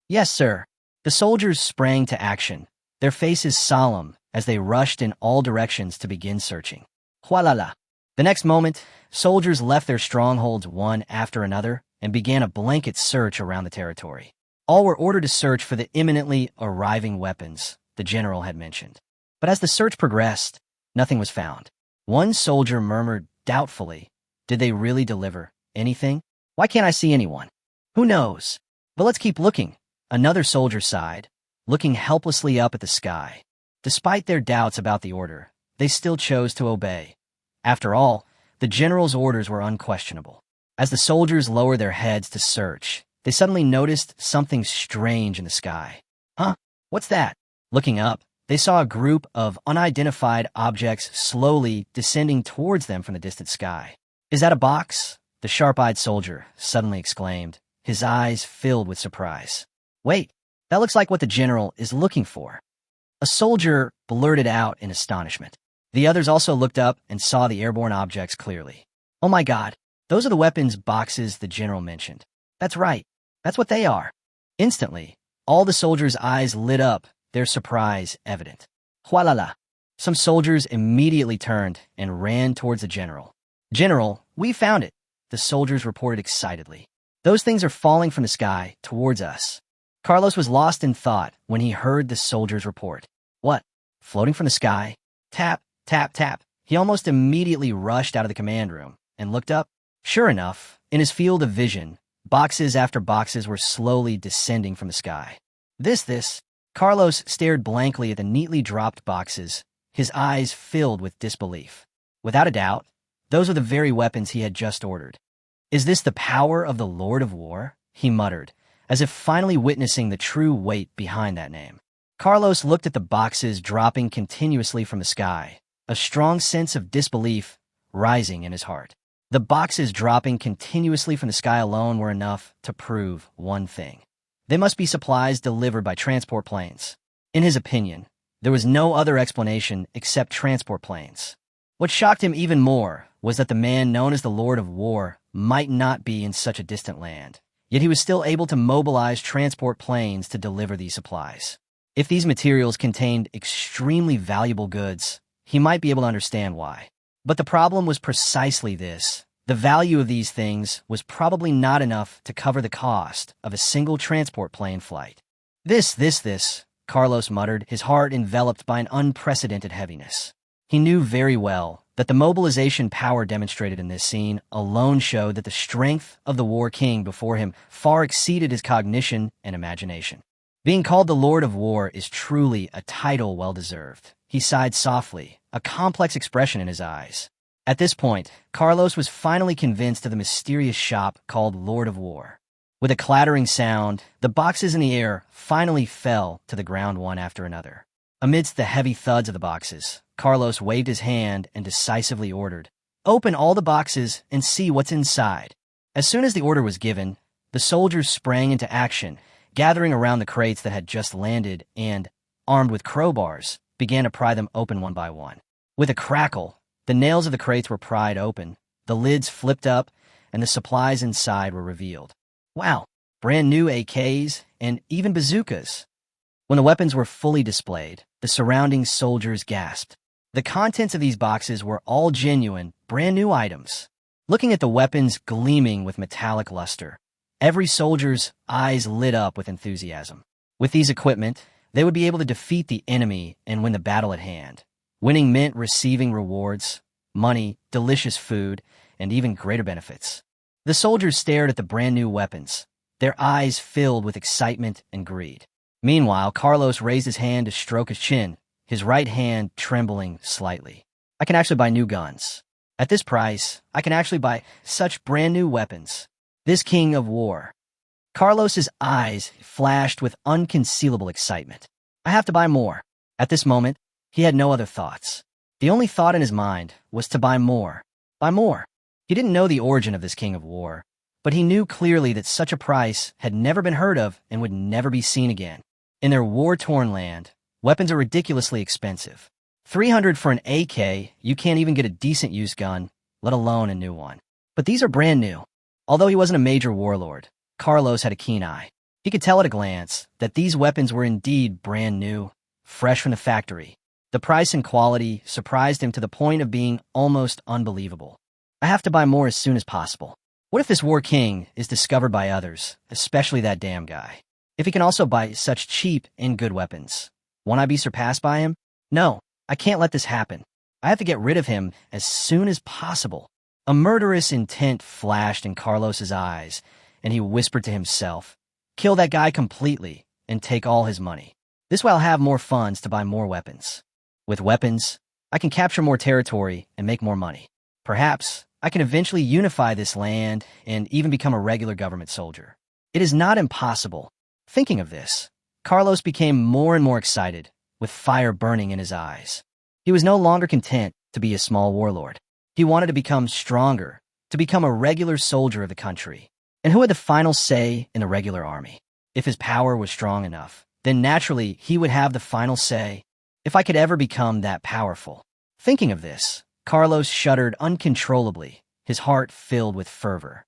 Yes, sir. The soldiers sprang to action, their faces solemn as they rushed in all directions to begin searching. Hualala. The next moment, soldiers left their strongholds one after another and began a blanket search around the territory. All were ordered to search for the imminently arriving weapons the general had mentioned. But as the search progressed, nothing was found. One soldier murmured doubtfully, Did they really deliver anything? Why can't I see anyone? Who knows? But let's keep looking. Another soldier sighed, looking helplessly up at the sky. Despite their doubts about the order, they still chose to obey. After all, the general's orders were unquestionable. As the soldiers lowered their heads to search, they suddenly noticed something strange in the sky. Huh? What's that? Looking up, they saw a group of unidentified objects slowly descending towards them from the distant sky. Is that a box? The sharp-eyed soldier suddenly exclaimed, his eyes filled with surprise. Wait, that looks like what the general is looking for. A soldier blurted out in astonishment. The others also looked up and saw the airborne objects clearly. Oh my God, those are the weapons boxes the general mentioned. That's right, that's what they are. Instantly, all the soldiers' eyes lit up, their surprise evident. Hualala. Some soldiers immediately turned and ran towards the general. "General, we found it," the soldiers reported excitedly. "Those things are falling from the sky towards us." Carlos was lost in thought when he heard the soldiers report. "What? Floating from the sky? Tap, tap, tap." He almost immediately rushed out of the command room and looked up. Sure enough, in his field of vision, boxes after boxes were slowly descending from the sky. This. Carlos stared blankly at the neatly dropped boxes, his eyes filled with disbelief. Without a doubt, those were the very weapons he had just ordered. "Is this the power of the Lord of War?" he muttered, as if finally witnessing the true weight behind that name. Carlos looked at the boxes dropping continuously from the sky, a strong sense of disbelief rising in his heart. The boxes dropping continuously from the sky alone were enough to prove one thing. They must be supplies delivered by transport planes. In his opinion, there was no other explanation except transport planes. What shocked him even more was that the man known as the Lord of War might not be in such a distant land, yet he was still able to mobilize transport planes to deliver these supplies. If these materials contained extremely valuable goods, he might be able to understand why. But the problem was precisely this. The value of these things was probably not enough to cover the cost of a single transport plane flight. This, Carlos muttered, his heart enveloped by an unprecedented heaviness. He knew very well that the mobilization power demonstrated in this scene alone showed that the strength of the War King before him far exceeded his cognition and imagination. Being called the Lord of War is truly a title well-deserved. He sighed softly, a complex expression in his eyes. At this point, Carlos was finally convinced of the mysterious shop called Lord of War. With a clattering sound, the boxes in the air finally fell to the ground one after another. Amidst the heavy thuds of the boxes, Carlos waved his hand and decisively ordered, "Open all the boxes and see what's inside." As soon as the order was given, the soldiers sprang into action, gathering around the crates that had just landed and, armed with crowbars, began to pry them open one by one. With a crackle, the nails of the crates were pried open, the lids flipped up, and the supplies inside were revealed. Wow, brand new AKs and even bazookas. When the weapons were fully displayed, the surrounding soldiers gasped. The contents of these boxes were all genuine, brand new items. Looking at the weapons gleaming with metallic luster, every soldier's eyes lit up with enthusiasm. With these equipment, they would be able to defeat the enemy and win the battle at hand. Winning meant receiving rewards, money, delicious food, and even greater benefits. The soldiers stared at the brand new weapons, their eyes filled with excitement and greed. Meanwhile, Carlos raised his hand to stroke his chin, his right hand trembling slightly. "I can actually buy new guns. At this price, I can actually buy such brand new weapons. This king of war." Carlos's eyes flashed with unconcealable excitement. "I have to buy more." At this moment, he had no other thoughts. The only thought in his mind was to buy more. Buy more. He didn't know the origin of this king of war, but he knew clearly that such a price had never been heard of and would never be seen again. In their war-torn land, weapons are ridiculously expensive. $300 for an AK, you can't even get a decent used gun, let alone a new one. But these are brand new. Although he wasn't a major warlord, Carlos had a keen eye. He could tell at a glance that these weapons were indeed brand new, fresh from the factory. The price and quality surprised him to the point of being almost unbelievable. "I have to buy more as soon as possible. What if this War King is discovered by others, especially that damn guy? If he can also buy such cheap and good weapons, won't I be surpassed by him? No, I can't let this happen. I have to get rid of him as soon as possible." A murderous intent flashed in Carlos's eyes, and he whispered to himself, "Kill that guy completely and take all his money. This way I'll have more funds to buy more weapons. With weapons, I can capture more territory and make more money. Perhaps I can eventually unify this land and even become a regular government soldier. It is not impossible." Thinking of this, Carlos became more and more excited, with fire burning in his eyes. He was no longer content to be a small warlord. He wanted to become stronger, to become a regular soldier of the country. And who had the final say in the regular army? If his power was strong enough, then naturally he would have the final say. If I could ever become that powerful. Thinking of this, Carlos shuddered uncontrollably, his heart filled with fervor.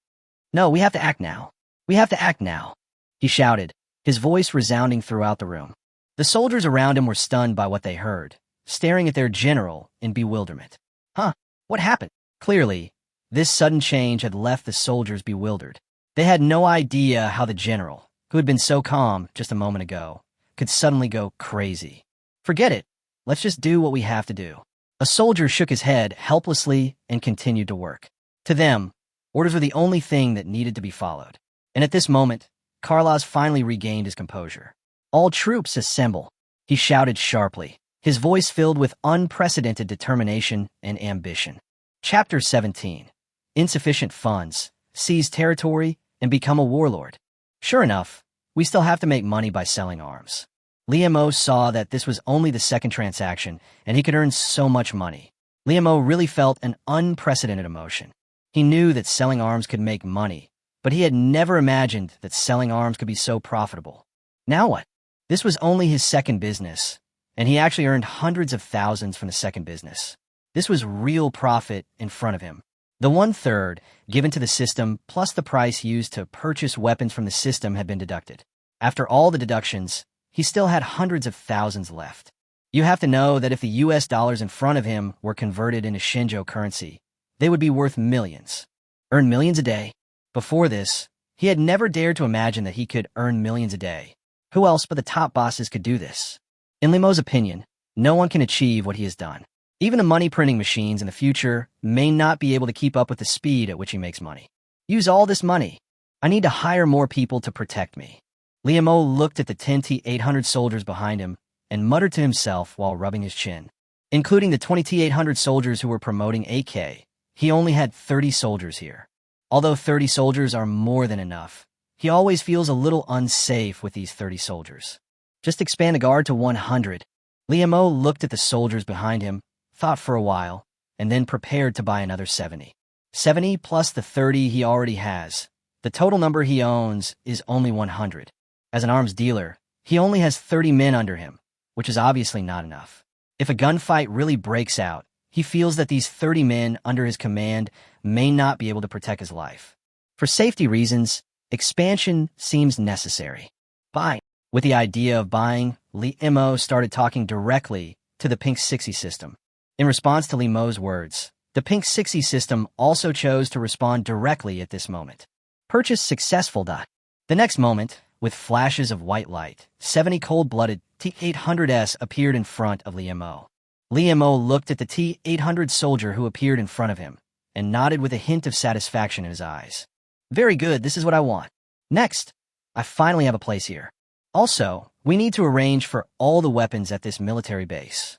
"No, we have to act now. We have to act now," he shouted, his voice resounding throughout the room. The soldiers around him were stunned by what they heard. staring at their general in bewilderment. Huh? What happened? Clearly, this sudden change had left the soldiers bewildered. They had no idea how the general, who had been so calm just a moment ago, could suddenly go crazy. Forget it. Let's just do what we have to do. A soldier shook his head helplessly and continued to work. To them, orders were the only thing that needed to be followed. And at this moment, Carlos finally regained his composure. All troops assemble, he shouted sharply, his voice filled with unprecedented determination and ambition. Chapter 17. Insufficient funds, seize territory, and become a warlord. Sure enough, we still have to make money by selling arms. Liemo saw that this was only the second transaction, and he could earn so much money. Liemo really felt an unprecedented emotion. He knew that selling arms could make money, but he had never imagined that selling arms could be so profitable. Now what? This was only his second business, and he actually earned hundreds of thousands from the second business. This was real profit in front of him. The 1/3 given to the system plus the price used to purchase weapons from the system had been deducted. After all the deductions, he still had hundreds of thousands left. You have to know that if the US dollars in front of him were converted into Shinjo currency, they would be worth millions. Earn millions a day? Before this, he had never dared to imagine that he could earn millions a day. Who else but the top bosses could do this? In Limeau's opinion, no one can achieve what he has done. Even the money-printing machines in the future may not be able to keep up with the speed at which he makes money. Use all this money. I need to hire more people to protect me. Liemo looked at the 10 T-800 soldiers behind him and muttered to himself while rubbing his chin. Including the 20 T-800 soldiers who were promoting AK, he only had 30 soldiers here. Although 30 soldiers are more than enough, he always feels a little unsafe with these 30 soldiers. Just expand the guard to 100. Liemo looked at the soldiers behind him, thought for a while, and then prepared to buy another 70. 70 plus the 30 he already has. The total number he owns is only 100. As an arms dealer, he only has 30 men under him, which is obviously not enough. If a gunfight really breaks out, he feels that these 30 men under his command may not be able to protect his life. For safety reasons, expansion seems necessary. Buying. With the idea of buying, Liemo started talking directly to the Pink 60 system. In response to Liemo's words, the Pink 60 system also chose to respond directly at this moment. Purchase successful. The next moment, with flashes of white light, 70 cold-blooded T-800s appeared in front of Liemo. Liemo looked at the T-800 soldier who appeared in front of him and nodded with a hint of satisfaction in his eyes. Very good, this is what I want. Next, I finally have a place here. Also, we need to arrange for all the weapons at this military base.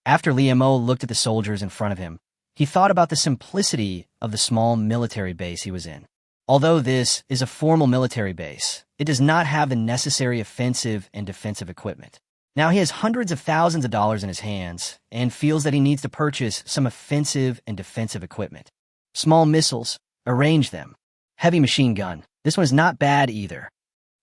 After Liemo looked at the soldiers in front of him, he thought about the simplicity of the small military base he was in. Although this is a formal military base, it does not have the necessary offensive and defensive equipment. Now he has hundreds of thousands of dollars in his hands and feels that he needs to purchase some offensive and defensive equipment. Small missiles, arrange them. Heavy machine gun, this one is not bad either.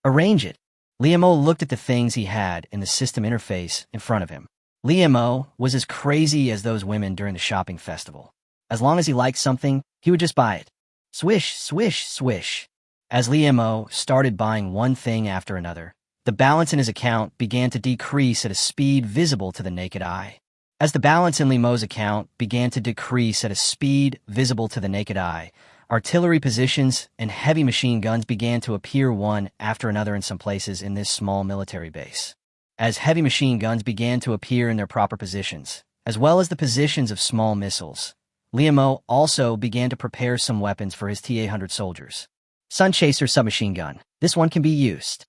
Arrange it. Liemo looked at the things he had in the system interface in front of him. Liemo was as crazy as those women during the shopping festival. As long as he liked something, he would just buy it. Swish, swish, swish. As Liemo started buying one thing after another, the balance in his account began to decrease at a speed visible to the naked eye. As the balance in Liemo's account began to decrease at a speed visible to the naked eye, artillery positions and heavy machine guns began to appear one after another in some places in this small military base. As heavy machine guns began to appear in their proper positions, as well as the positions of small missiles, Liemo also began to prepare some weapons for his T-800 soldiers. Sun Chaser submachine gun. This one can be used.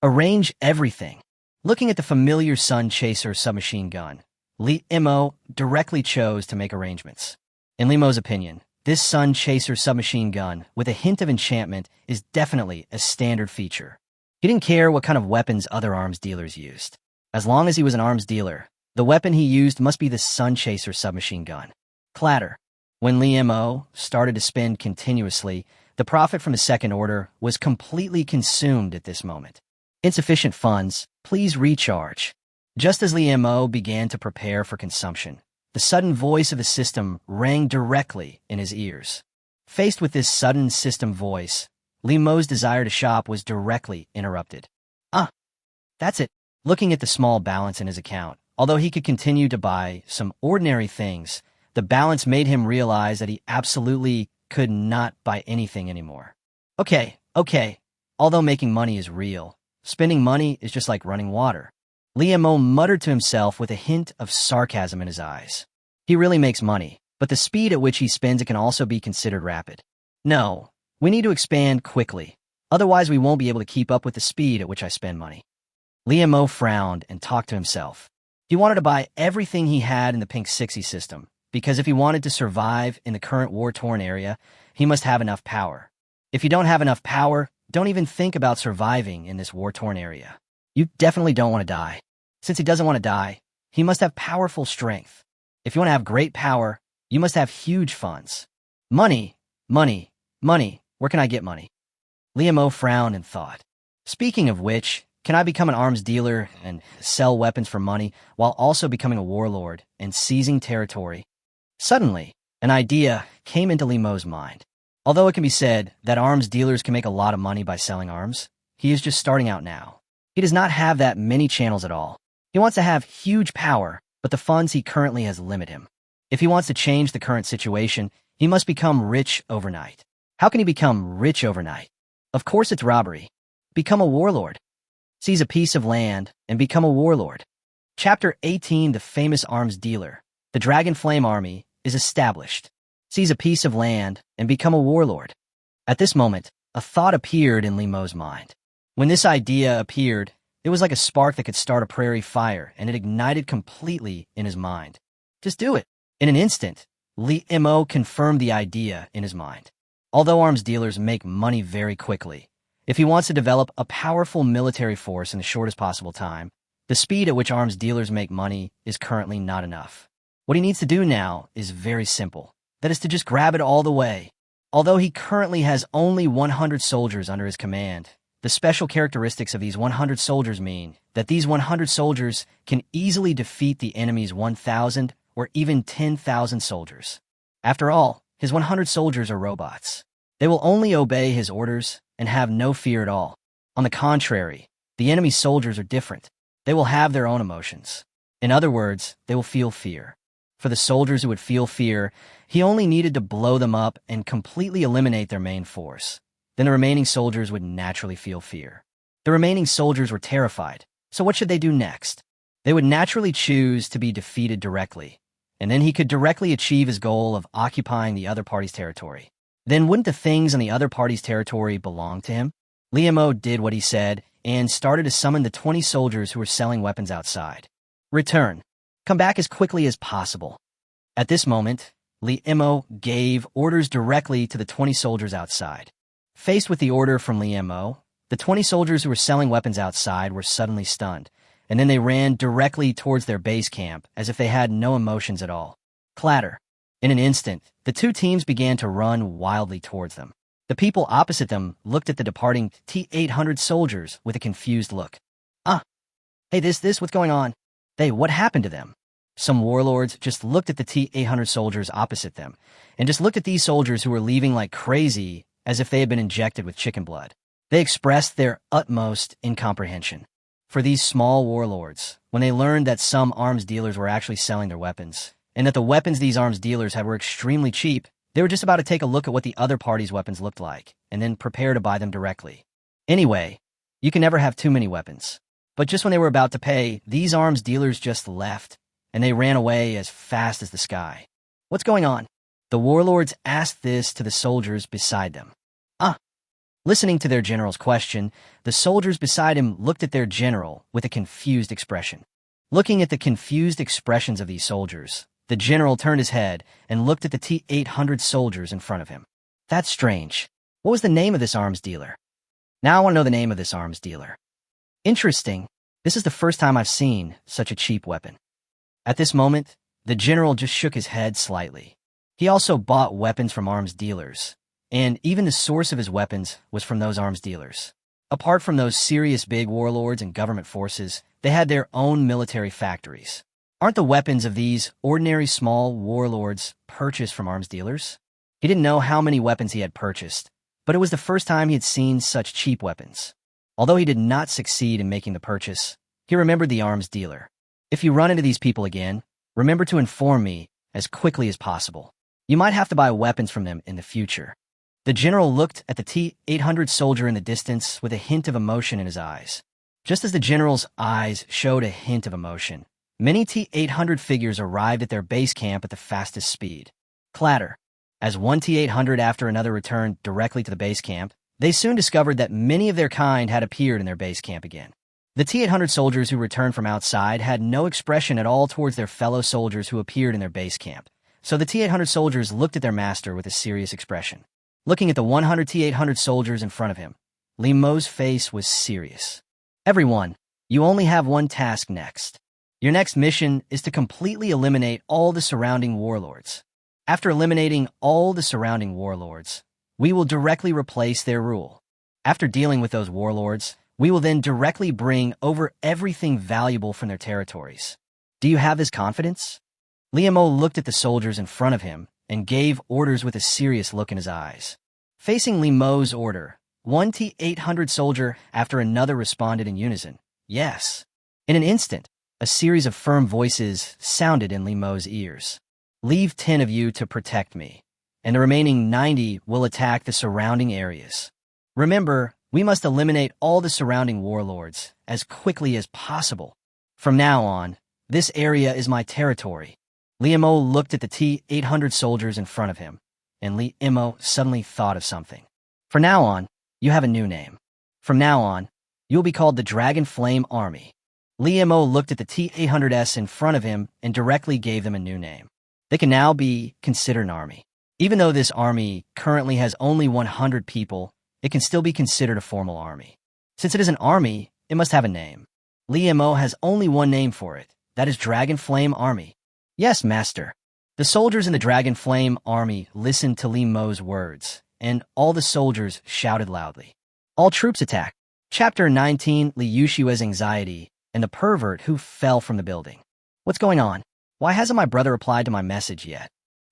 Arrange everything. Looking at the familiar Sun Chaser submachine gun, Liemo directly chose to make arrangements. In Liemo's opinion, this Sun Chaser submachine gun, with a hint of enchantment, is definitely a standard feature. He didn't care what kind of weapons other arms dealers used. As long as he was an arms dealer, the weapon he used must be the Sun Chaser submachine gun. Clatter. When Liemo started to spend continuously, the profit from the second order was completely consumed at this moment. Insufficient funds, please recharge. Just as Liemo began to prepare for consumption, the sudden voice of the system rang directly in his ears. Faced with this sudden system voice, Liemo's desire to shop was directly interrupted. That's it. Looking at the small balance in his account, Although he could continue to buy some ordinary things, the balance made him realize that he absolutely could not buy anything anymore. Okay. Although making money is real, spending money is just like running water. Liemo muttered to himself with a hint of sarcasm in his eyes. He really makes money, but the speed at which he spends it can also be considered rapid. No, we need to expand quickly. Otherwise, we won't be able to keep up with the speed at which I spend money. Liemo frowned and talked to himself. He wanted to buy everything he had in the Pink 60 system, because if he wanted to survive in the current war-torn area, he must have enough power. If you don't have enough power, don't even think about surviving in this war-torn area. You definitely don't want to die. Since he doesn't want to die, he must have powerful strength. If you want to have great power, you must have huge funds. Money. Where can I get money? Liemo frowned and thought. Speaking of which, can I become an arms dealer and sell weapons for money while also becoming a warlord and seizing territory? Suddenly, an idea came into Liemo's mind. Although it can be said that arms dealers can make a lot of money by selling arms, he is just starting out now. He does not have that many channels at all. He wants to have huge power, but the funds he currently has limit him. If he wants to change the current situation, he must become rich overnight. How can he become rich overnight? Of course it's robbery. Become a warlord. Seize a piece of land and become a warlord. Chapter 18, The Famous Arms Dealer. The Dragon Flame Army is established. Seize a piece of land and become a warlord. At this moment, a thought appeared in Liemo's mind. When this idea appeared, it was like a spark that could start a prairie fire, and it ignited completely in his mind. Just do it. In an instant, Liemo confirmed the idea in his mind. Although arms dealers make money very quickly, if he wants to develop a powerful military force in the shortest possible time, the speed at which arms dealers make money is currently not enough. What he needs to do now is very simple. That is to just grab it all the way. Although he currently has only 100 soldiers under his command, the special characteristics of these 100 soldiers mean that these 100 soldiers can easily defeat the enemy's 1,000 or even 10,000 soldiers. After all, his 100 soldiers are robots. They will only obey his orders and have no fear at all. On the contrary, the enemy's soldiers are different. They will have their own emotions. In other words, they will feel fear. For the soldiers who would feel fear, he only needed to blow them up and completely eliminate their main force. Then the remaining soldiers would naturally feel fear. The remaining soldiers were terrified, so what should they do next? They would naturally choose to be defeated directly, and then he could directly achieve his goal of occupying the other party's territory. Then wouldn't the things on the other party's territory belong to him? Liemo did what he said and started to summon the 20 soldiers who were selling weapons outside. Return. Come back as quickly as possible. At this moment, Liemo gave orders directly to the 20 soldiers outside. Faced with the order from Liemo, the 20 soldiers who were selling weapons outside were suddenly stunned, and then they ran directly towards their base camp as if they had no emotions at all. Clatter. In an instant, the two teams began to run wildly towards them. The people opposite them looked at the departing T-800 soldiers with a confused look. Hey, what's going on? What happened to them? Some warlords just looked at the T-800 soldiers opposite them, and just looked at these soldiers who were leaving like crazy as if they had been injected with chicken blood. They expressed their utmost incomprehension. For these small warlords, when they learned that some arms dealers were actually selling their weapons, and that the weapons these arms dealers had were extremely cheap, they were just about to take a look at what the other party's weapons looked like, and then prepare to buy them directly. Anyway, you can never have too many weapons. But just when they were about to pay, these arms dealers just left, and they ran away as fast as the sky. What's going on? The warlords asked this to the soldiers beside them. Listening to their general's question, the soldiers beside him looked at their general with a confused expression. Looking at the confused expressions of these soldiers, the general turned his head and looked at the T-800 soldiers in front of him. That's strange. What was the name of this arms dealer? Now I want to know the name of this arms dealer. Interesting. This is the first time I've seen such a cheap weapon. At this moment, the general just shook his head slightly. He also bought weapons from arms dealers, and even the source of his weapons was from those arms dealers. Apart from those serious big warlords and government forces, they had their own military factories. Aren't the weapons of these ordinary small warlords purchased from arms dealers? He didn't know how many weapons he had purchased, but it was the first time he had seen such cheap weapons. Although he did not succeed in making the purchase, he remembered the arms dealer. If you run into these people again, remember to inform me as quickly as possible. You might have to buy weapons from them in the future. The general looked at the T-800 soldier in the distance with a hint of emotion in his eyes. Just as the general's eyes showed a hint of emotion, many T-800 figures arrived at their base camp at the fastest speed. Clatter. As one T-800 after another returned directly to the base camp, they soon discovered that many of their kind had appeared in their base camp again. The T-800 soldiers who returned from outside had no expression at all towards their fellow soldiers who appeared in their base camp, so the T-800 soldiers looked at their master with a serious expression. Looking at the 100 T-800 soldiers in front of him, Li Mo's face was serious. Everyone, you only have one task next. Your next mission is to completely eliminate all the surrounding warlords. After eliminating all the surrounding warlords, we will directly replace their rule. After dealing with those warlords, we will then directly bring over everything valuable from their territories. Do you have this confidence? Li Mo looked at the soldiers in front of him and gave orders with a serious look in his eyes. Facing Li Mo's order, one T-800 soldier after another responded in unison, yes. In an instant, a series of firm voices sounded in Li Mo's ears. Leave 10 of you to protect me, and the remaining 90 will attack the surrounding areas. Remember, we must eliminate all the surrounding warlords as quickly as possible. From now on, this area is my territory. Li Mo looked at the T-800 soldiers in front of him, and Li Mo suddenly thought of something. From now on, you have a new name. From now on, you'll be called the Dragon Flame Army. Li Mo looked at the T-800s in front of him and directly gave them a new name. They can now be considered an army. Even though this army currently has only 100 people, it can still be considered a formal army. Since it is an army, it must have a name. Li Mo has only one name for it. That is Dragon Flame Army. Yes, master. The soldiers in the Dragon Flame Army listened to Li Mo's words, and all the soldiers shouted loudly. All troops attack. Chapter 19, Li Yushua's Anxiety and the Pervert Who Fell from the Building. What's going on? Why hasn't my brother replied to my message yet?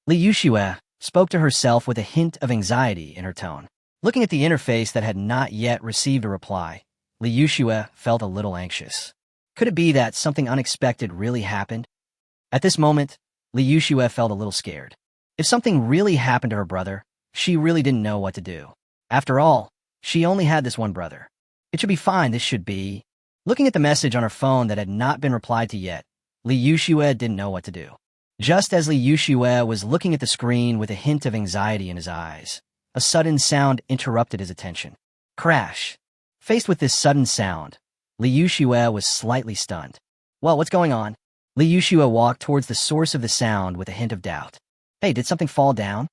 Li Yushua spoke to herself with a hint of anxiety in her tone. Looking at the interface that had not yet received a reply, Li Yushua felt a little anxious. Could it be that something unexpected really happened? At this moment, Li Yushua felt a little scared. If something really happened to her brother, she really didn't know what to do. After all, she only had this one brother. It should be fine, this should be... Looking at the message on her phone that had not been replied to yet, Li Yushua didn't know what to do. Just as Li Yushua was looking at the screen with a hint of anxiety in his eyes, a sudden sound interrupted his attention. Crash. Faced with this sudden sound, Li Yushua was slightly stunned. Well, what's going on? Li Yushua walked towards the source of the sound with a hint of doubt. Hey, did something fall down?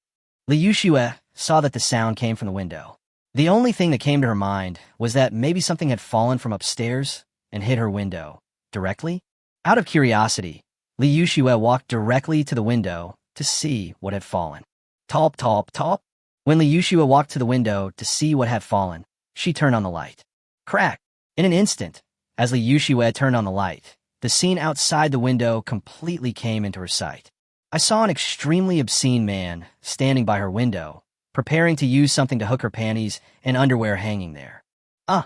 Li Yushua saw that the sound came from the window. The only thing that came to her mind was that maybe something had fallen from upstairs and hit her window. Directly? Out of curiosity, Li Yushua walked directly to the window to see what had fallen. Top, top, top. When Li Yushua walked to the window to see what had fallen, she turned on the light. Crack! In an instant, as Li Yushua turned on the light, the scene outside the window completely came into her sight. I saw an extremely obscene man standing by her window, preparing to use something to hook her panties and underwear hanging there. Ah!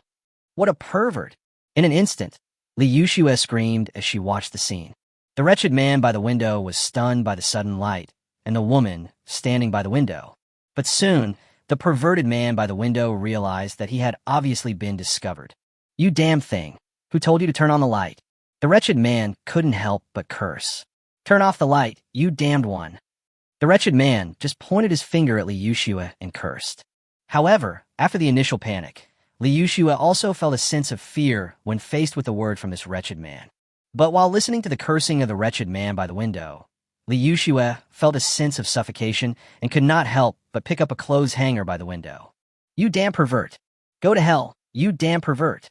What a pervert! In an instant, Li Yushua screamed as she watched the scene. The wretched man by the window was stunned by the sudden light, and the woman standing by the window. But soon, the perverted man by the window realized that he had obviously been discovered. You damn thing! Who told you to turn on the light? The wretched man couldn't help but curse. Turn off the light, you damned one. The wretched man just pointed his finger at Li Yushua and cursed. However, after the initial panic, Li Yushua also felt a sense of fear when faced with a word from this wretched man. But while listening to the cursing of the wretched man by the window, Li Yushua felt a sense of suffocation and could not help but pick up a clothes hanger by the window. You damn pervert! Go to hell, you damn pervert!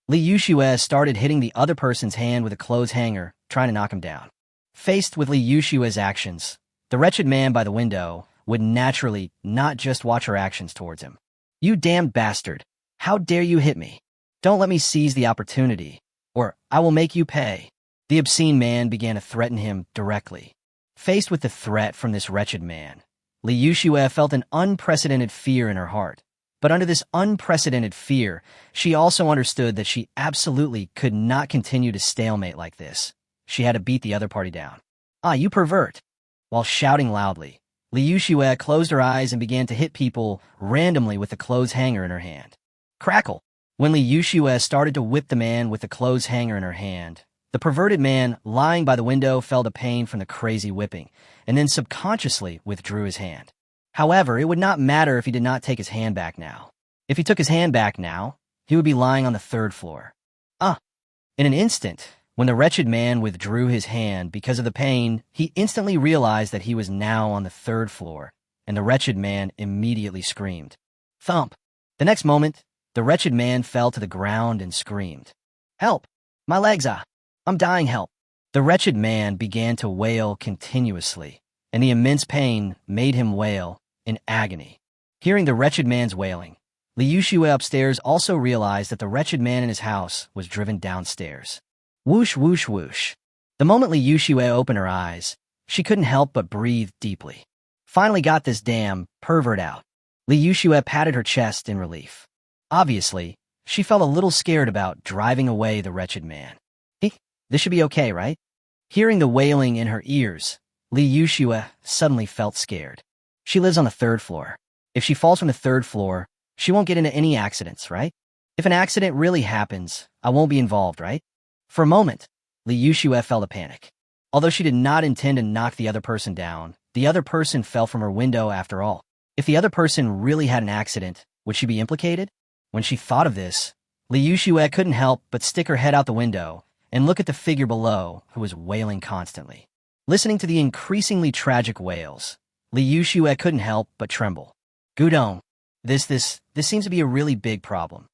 Li Yushua started hitting the other person's hand with a clothes hanger, trying to knock him down. Faced with Li Yushua's actions, the wretched man by the window would naturally not just watch her actions towards him. You damned bastard! How dare you hit me? Don't let me seize the opportunity, or I will make you pay. The obscene man began to threaten him directly. Faced with the threat from this wretched man, Li Yushua felt an unprecedented fear in her heart. But under this unprecedented fear, she also understood that she absolutely could not continue to stalemate like this. she had to beat the other party down. "Ah, you pervert!" While shouting loudly, Li Yuxue closed her eyes and began to hit people randomly with the clothes hanger in her hand. Crackle! When Li Yuxue started to whip the man with the clothes hanger in her hand, the perverted man lying by the window felt a pain from the crazy whipping, and then subconsciously withdrew his hand. However, it would not matter if he did not take his hand back now. If he took his hand back now, he would be lying on the 3rd floor. In an instant, when the wretched man withdrew his hand because of the pain, he instantly realized that he was now on the 3rd floor, and the wretched man immediately screamed. Thump! The next moment, the wretched man fell to the ground and screamed, "Help! My legs, I'm dying, help!" The wretched man began to wail continuously, and the immense pain made him wail in agony. Hearing the wretched man's wailing, Li Yuxue upstairs also realized that the wretched man in his house was driven downstairs. Whoosh, whoosh, whoosh. The moment Li Yuxue opened her eyes, she couldn't help but breathe deeply. Finally got this damn pervert out. Li Yuxue patted her chest in relief. Obviously, she felt a little scared about driving away the wretched man. This should be okay, right? Hearing the wailing in her ears, Li Yuxue suddenly felt scared. She lives on the 3rd floor. If she falls from the 3rd floor, she won't get into any accidents, right? If an accident really happens, I won't be involved, right? For a moment, Li Yuxue felt a panic. Although she did not intend to knock the other person down, the other person fell from her window after all. If the other person really had an accident, would she be implicated? When she thought of this, Li Yuxue couldn't help but stick her head out the window and look at the figure below, who was wailing constantly. Listening to the increasingly tragic wails, Li Yuxue couldn't help but tremble. Gudong, this seems to be a really big problem.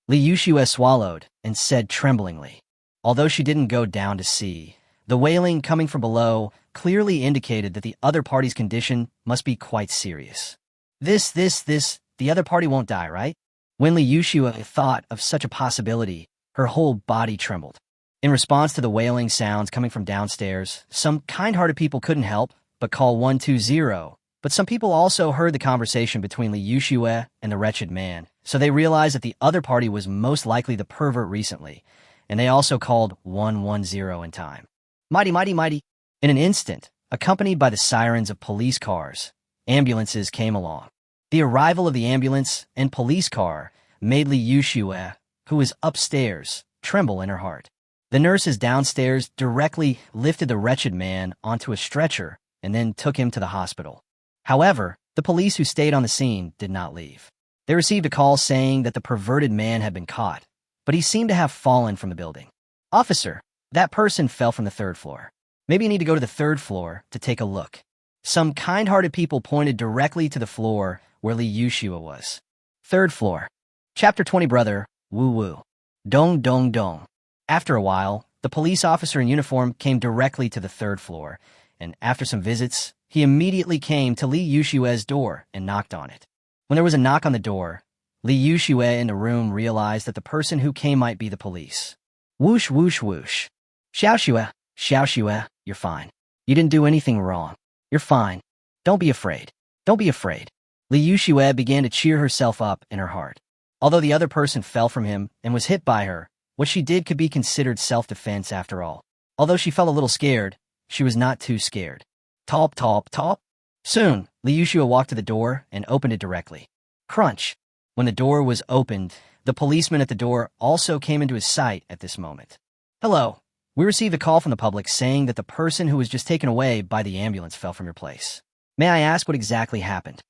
Li Yuxue swallowed and said tremblingly. Although she didn't go down to see, the wailing coming from below clearly indicated that the other party's condition must be quite serious. The other party won't die, right? When Li Yuxue thought of such a possibility, her whole body trembled. In response to the wailing sounds coming from downstairs, some kind-hearted people couldn't help but call 120, but some people also heard the conversation between Li Yuxue and the wretched man, so they realized that the other party was most likely the pervert recently, and they also called 110 in time. Mighty, mighty, mighty. In an instant, accompanied by the sirens of police cars, ambulances came along. The arrival of the ambulance and police car made Li Yuxue, who was upstairs, tremble in her heart. The nurses downstairs directly lifted the wretched man onto a stretcher and then took him to the hospital. However, the police who stayed on the scene did not leave. They received a call saying that the perverted man had been caught, but he seemed to have fallen from the building. "Officer, that person fell from the 3rd floor. Maybe you need to go to the 3rd floor to take a look." Some kind-hearted people pointed directly to the floor where Li Yuxue was. 3rd floor. Chapter 20 Brother, woo woo. Dong dong dong. After a while, the police officer in uniform came directly to the 3rd floor, and after some visits, he immediately came to Li Yuxue's door and knocked on it. When there was a knock on the door, Li Yuxue in the room realized that the person who came might be the police. Whoosh, whoosh, whoosh. Xiao, you're fine. You didn't do anything wrong. You're fine. Don't be afraid. Don't be afraid. Li Yuxue began to cheer herself up in her heart. Although the other person fell from him and was hit by her, what she did could be considered self-defense after all. Although she felt a little scared, she was not too scared. Top, top, top. Soon, Li Yuxue walked to the door and opened it directly. Crunch. When the door was opened, the policeman at the door also came into his sight at this moment. "Hello. We received a call from the public saying that the person who was just taken away by the ambulance fell from your place. May I ask what exactly happened?"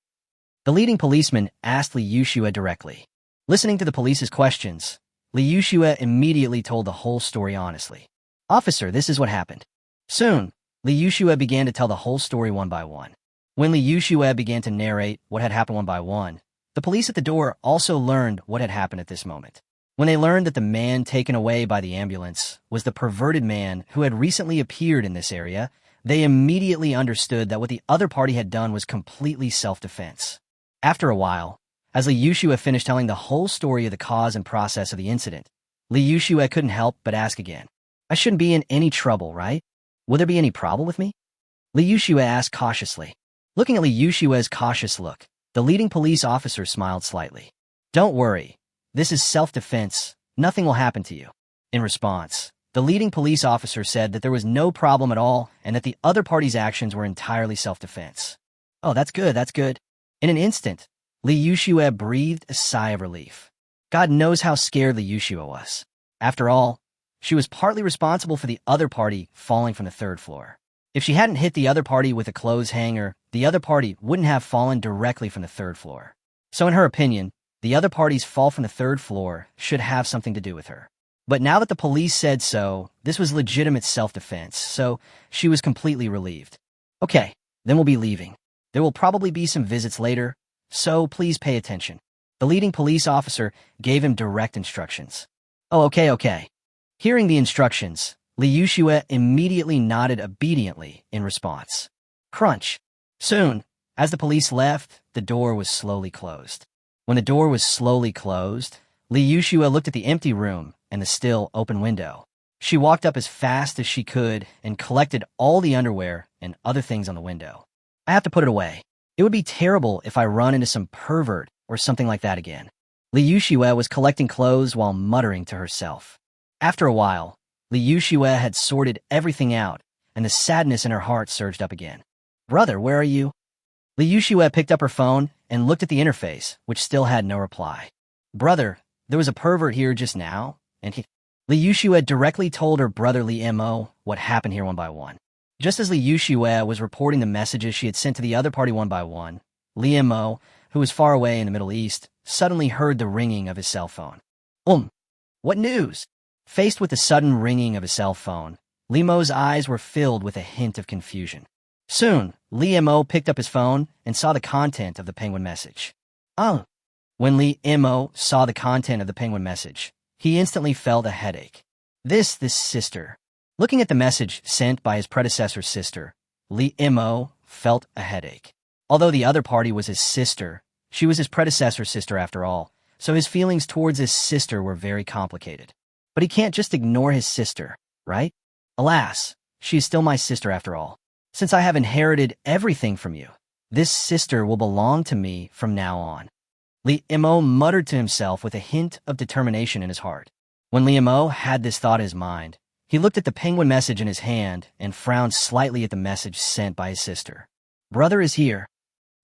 The leading policeman asked Li Yuxue directly. Listening to the police's questions, Li Yuxue immediately told the whole story honestly. "Officer, this is what happened." Soon, Li Yuxue began to tell the whole story one by one. When Li Yuxue began to narrate what had happened one by one, the police at the door also learned what had happened at this moment. When they learned that the man taken away by the ambulance was the perverted man who had recently appeared in this area, they immediately understood that what the other party had done was completely self-defense. After a while, as Li Yuxue finished telling the whole story of the cause and process of the incident, Li Yuxue couldn't help but ask again, "I shouldn't be in any trouble, right? Will there be any problem with me?" Li Yuxue asked cautiously. Looking at Li Yuxue's cautious look, the leading police officer smiled slightly. "Don't worry. This is self-defense. Nothing will happen to you." In response, The leading police officer said that there was no problem at all and that the other party's actions were entirely self-defense. Oh, that's good, that's good. In an instant, Li Yuxue breathed a sigh of relief. God knows how scared Li Yuxue was. After all, she was partly responsible for the other party falling from the third floor. If she hadn't hit the other party with a clothes hanger, the other party wouldn't have fallen directly from the third floor. So in her opinion, the other party's fall from the third floor should have something to do with her. But now that the police said so, this was legitimate self-defense, so she was completely relieved. Okay, then we'll be leaving. There will probably be some visits later, so please pay attention. The leading police officer gave him direct instructions. Oh, okay. Hearing the instructions, Li Yuxue immediately nodded obediently in response. Crunch. Soon, as the police left, the door was slowly closed. When the door was slowly closed, Li Yuxue looked at the empty room and the still open window. She walked up as fast as she could and collected all the underwear and other things on the window. I have to put it away. It would be terrible if I run into some pervert or something like that again. Li Yuxue was collecting clothes while muttering to herself. After a while, Li Yuxue had sorted everything out, and the sadness in her heart surged up again. Brother, where are you? Li Yuxue picked up her phone and looked at the interface, which still had no reply. Brother, there was a pervert here just now, and Li Yuxue directly told her brother Li Mo what happened here one by one. Just as Li Yuxue was reporting the messages she had sent to the other party one by one, Li Mo, who was far away in the Middle East, suddenly heard the ringing of his cell phone. What news? Faced with the sudden ringing of his cell phone, Li Mo's eyes were filled with a hint of confusion. Soon, Li Mo picked up his phone and saw the content of the penguin message. When Li Mo saw the content of the penguin message, he instantly felt a headache. This sister. Looking at the message sent by his predecessor's sister, Li Mo felt a headache. Although the other party was his sister, she was his predecessor's sister after all, so his feelings towards his sister were very complicated. But he can't just ignore his sister, right? Alas, she is still my sister after all. Since I have inherited everything from you, this sister will belong to me from now on. Li Mo muttered to himself with a hint of determination in his heart. When Li Mo had this thought in his mind, he looked at the penguin message in his hand and frowned slightly at the message sent by his sister. Brother is here.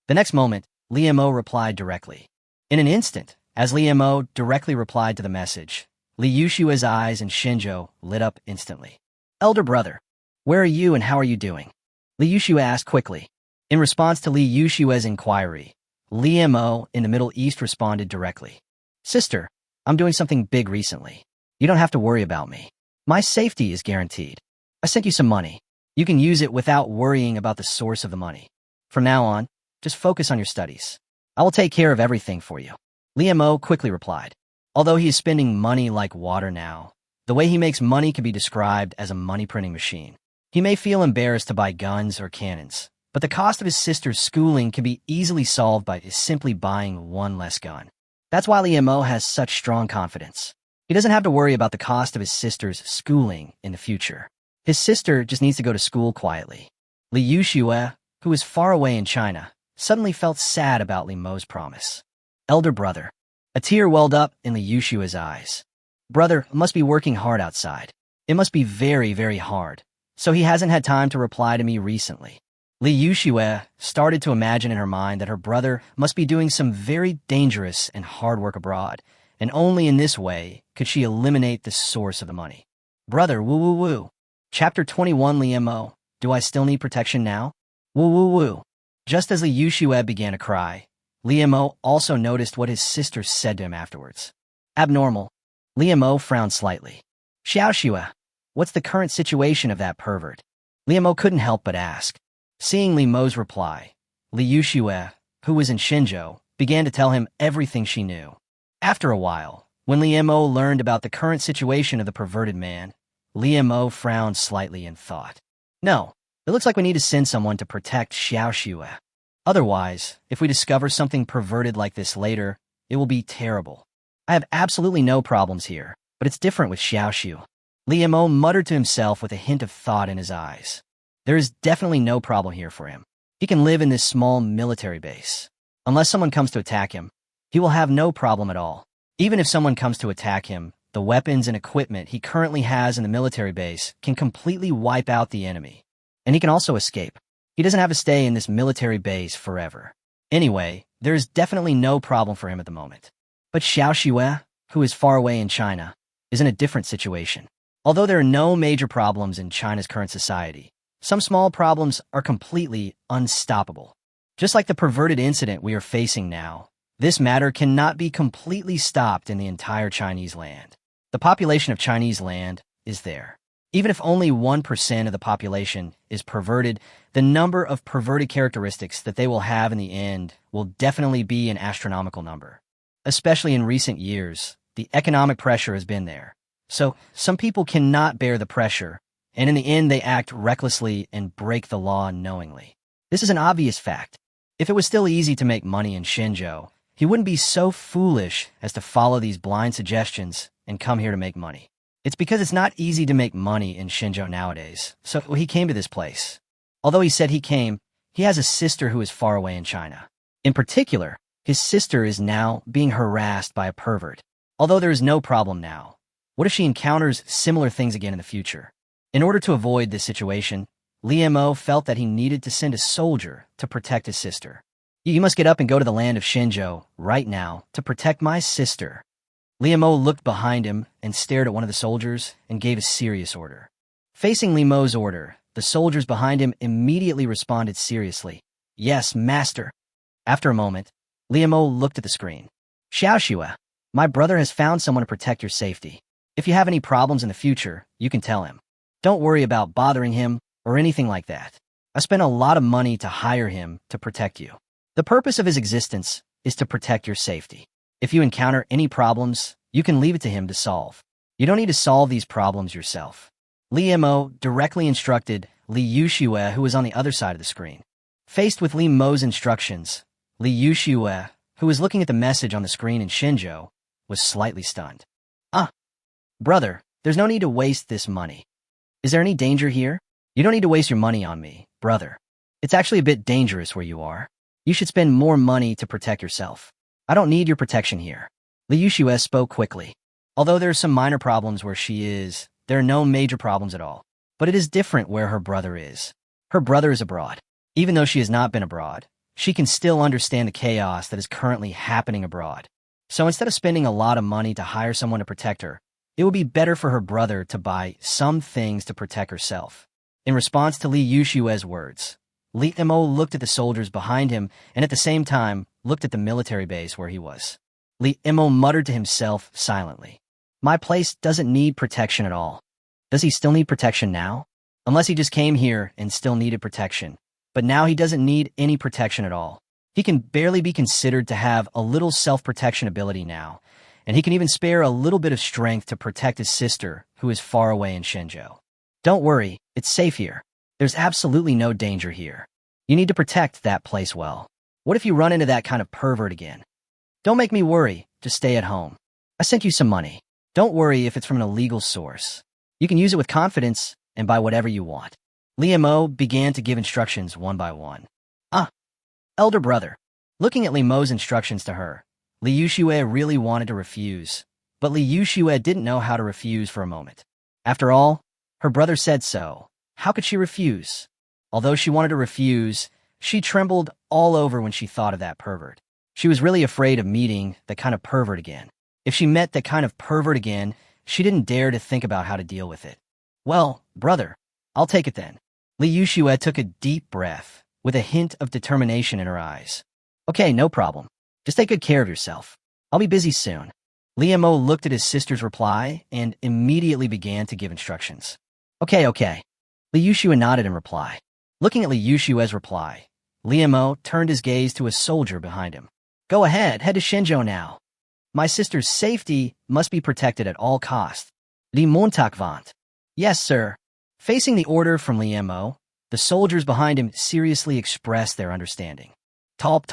The next moment, Li Mo replied directly. In an instant, as Li Mo directly replied to the message, Li Yuxue's eyes and Shinjo lit up instantly. Elder brother, where are you and how are you doing? Li Yuxue asked quickly. In response to Li Yuxue's inquiry, Li Mo in the Middle East responded directly. Sister, I'm doing something big recently. You don't have to worry about me. My safety is guaranteed. I sent you some money. You can use it without worrying about the source of the money. From now on, just focus on your studies. I will take care of everything for you. Li Mo quickly replied. Although he is spending money like water now, the way he makes money can be described as a money-printing machine. He may feel embarrassed to buy guns or cannons, but the cost of his sister's schooling can be easily solved by simply buying one less gun. That's why Li Mo has such strong confidence. He doesn't have to worry about the cost of his sister's schooling in the future. His sister just needs to go to school quietly. Li Yuxue, who is far away in China, suddenly felt sad about Li Mo's promise. Elder brother. A tear welled up in Li Yuxue's eyes. Brother must be working hard outside. It must be very, very hard. So he hasn't had time to reply to me recently. Li Yuxue started to imagine in her mind that her brother must be doing some very dangerous and hard work abroad, and only in this way could she eliminate the source of the money. Brother, woo woo woo. Chapter 21 Li Mo. Do I still need protection now? Woo woo woo. Just as Li Yuxue began to cry, Li Mo also noticed what his sister said to him afterwards. Abnormal. Li Mo frowned slightly. Xiaoxue, what's the current situation of that pervert? Li Mo couldn't help but ask. Seeing Li Mo's reply, Li Yuxue, who was in Shinjo, began to tell him everything she knew. After a while, when Li Mo learned about the current situation of the perverted man, Li Mo frowned slightly and thought. No, it looks like we need to send someone to protect Xiaoxue. Otherwise, if we discover something perverted like this later, it will be terrible. I have absolutely no problems here, but it's different with Xiaoxue. Li Mo muttered to himself with a hint of thought in his eyes. There is definitely no problem here for him. He can live in this small military base. Unless someone comes to attack him, he will have no problem at all. Even if someone comes to attack him, the weapons and equipment he currently has in the military base can completely wipe out the enemy. And he can also escape. He doesn't have to stay in this military base forever. Anyway, there is definitely no problem for him at the moment. But Xiao Xue, who is far away in China, is in a different situation. Although there are no major problems in China's current society, some small problems are completely unstoppable. Just like the perverted incident we are facing now, this matter cannot be completely stopped in the entire Chinese land. The population of Chinese land is there. Even if only 1% of the population is perverted, the number of perverted characteristics that they will have in the end will definitely be an astronomical number. Especially in recent years, the economic pressure has been there. So, some people cannot bear the pressure, and in the end they act recklessly and break the law unknowingly. This is an obvious fact. If it was still easy to make money in Shenzhou, he wouldn't be so foolish as to follow these blind suggestions and come here to make money. It's because it's not easy to make money in Shenzhou nowadays, so he came to this place. Although he said he came, he has a sister who is far away in China. In particular, his sister is now being harassed by a pervert. Although there is no problem now, what if she encounters similar things again in the future? In order to avoid this situation, Li Mo felt that he needed to send a soldier to protect his sister. You must get up and go to the land of Shenzhou right now to protect my sister. Li Mo looked behind him and stared at one of the soldiers and gave a serious order. Facing Li Mo's order, the soldiers behind him immediately responded seriously. Yes, master. After a moment, Li Mo looked at the screen. Xiao Xue, my brother has found someone to protect your safety. If you have any problems in the future, you can tell him. Don't worry about bothering him or anything like that. I spent a lot of money to hire him to protect you. The purpose of his existence is to protect your safety. If you encounter any problems, you can leave it to him to solve. You don't need to solve these problems yourself. Li Mo directly instructed Li Yuxue, who was on the other side of the screen. Faced with Li Mo's instructions, Li Yuxue, who was looking at the message on the screen in Shenzhou, was slightly stunned. Brother, there's no need to waste this money. Is there any danger here? You don't need to waste your money on me, brother. It's actually a bit dangerous where you are. You should spend more money to protect yourself. I don't need your protection here. Li Yuxue spoke quickly. Although there are some minor problems where she is, there are no major problems at all. But it is different where her brother is. Her brother is abroad. Even though she has not been abroad, she can still understand the chaos that is currently happening abroad. So instead of spending a lot of money to hire someone to protect her, it would be better for her brother to buy some things to protect herself. In response to Li Yuxue's words, Li Mo looked at the soldiers behind him and at the same time looked at the military base where he was. Li Mo muttered to himself silently. My place doesn't need protection at all. Does he still need protection now? Unless he just came here and still needed protection. But now he doesn't need any protection at all. He can barely be considered to have a little self-protection ability now, and he can even spare a little bit of strength to protect his sister, who is far away in Shenzhou. Don't worry, it's safe here. There's absolutely no danger here. You need to protect that place well. What if you run into that kind of pervert again? Don't make me worry, just stay at home. I sent you some money. Don't worry if it's from an illegal source. You can use it with confidence and buy whatever you want. Li Mo began to give instructions one by one. Elder brother. Looking at Li Mo's instructions to her, Li Yuxue really wanted to refuse, but Li Yuxue didn't know how to refuse for a moment. After all, her brother said so. How could she refuse? Although she wanted to refuse, she trembled all over when she thought of that pervert. She was really afraid of meeting that kind of pervert again. If she met that kind of pervert again, she didn't dare to think about how to deal with it. Well, brother, I'll take it then. Li Yuxue took a deep breath, with a hint of determination in her eyes. Okay, no problem. Just take good care of yourself. I'll be busy soon. Li Mo looked at his sister's reply and immediately began to give instructions. Okay. Li Yuxue nodded in reply. Looking at Li Yuxue's reply, Li Mo turned his gaze to a soldier behind him. Go ahead, head to Shenzhou now. My sister's safety must be protected at all costs. Li Montauk vant. Yes, sir. Facing the order from Li Mo, the soldiers behind him seriously expressed their understanding. Top.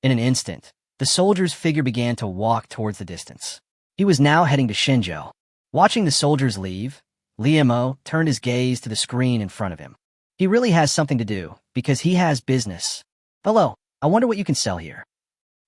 In an instant, the soldier's figure began to walk towards the distance. He was now heading to Shenzhou. Watching the soldiers leave, Li Mo turned his gaze to the screen in front of him. He really has something to do, because he has business. Hello, I wonder what you can sell here.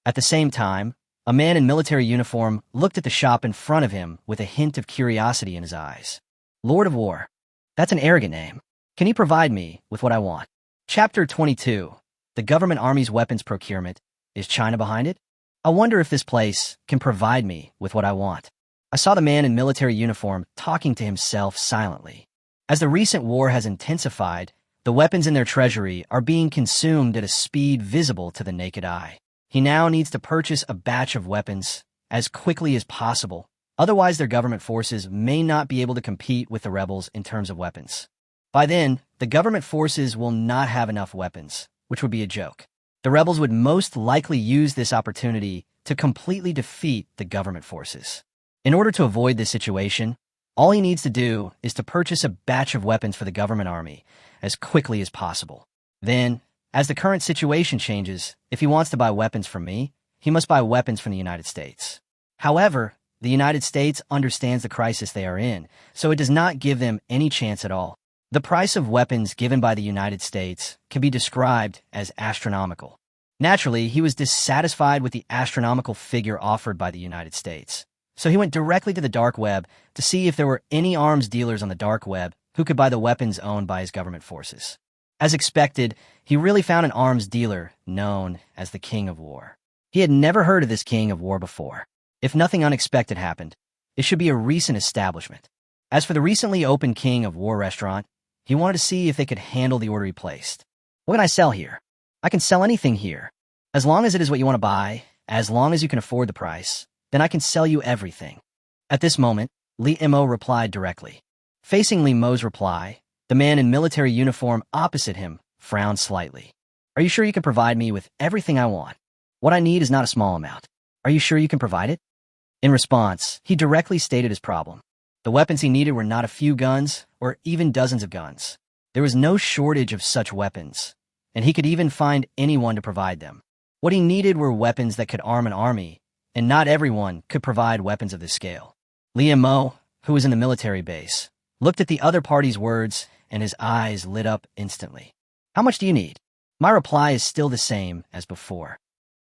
At the same time, A man in military uniform looked at the shop in front of him with a hint of curiosity in his eyes. Lord of War. That's an arrogant name. Can you provide me with what I want? Chapter 22. The government army's weapons procurement. Is China behind it? I wonder if this place can provide me with what I want. I saw the man in military uniform talking to himself silently. As the recent war has intensified, the weapons in their treasury are being consumed at a speed visible to the naked eye. He now needs to purchase a batch of weapons as quickly as possible. Otherwise, their government forces may not be able to compete with the rebels in terms of weapons. By then, the government forces will not have enough weapons, which would be a joke. The rebels would most likely use this opportunity to completely defeat the government forces. In order to avoid this situation, all he needs to do is to purchase a batch of weapons for the government army as quickly as possible. Then, as the current situation changes, if he wants to buy weapons from me, he must buy weapons from the United States. However, the United States understands the crisis they are in, so it does not give them any chance at all. The price of weapons given by the United States can be described as astronomical. Naturally, he was dissatisfied with the astronomical figure offered by the United States. So he went directly to the dark web to see if there were any arms dealers on the dark web who could buy the weapons owned by his government forces. As expected, he really found an arms dealer known as the King of War. He had never heard of this King of War before. If nothing unexpected happened, it should be a recent establishment. As for the recently opened King of War restaurant, he wanted to see if they could handle the order he placed. What can I sell here? I can sell anything here. As long as it is what you want to buy, as long as you can afford the price, then I can sell you everything. At this moment, Li Mo replied directly. Facing Li Mo's reply, the man in military uniform opposite him frowned slightly. Are you sure you can provide me with everything I want? What I need is not a small amount. Are you sure you can provide it? In response, he directly stated his problem. The weapons he needed were not a few guns or even dozens of guns. There was no shortage of such weapons, and he could even find anyone to provide them. What he needed were weapons that could arm an army, and not everyone could provide weapons of this scale. Li Mo, who was in the military base, looked at the other party's words, and his eyes lit up instantly. How much do you need? My reply is still the same as before.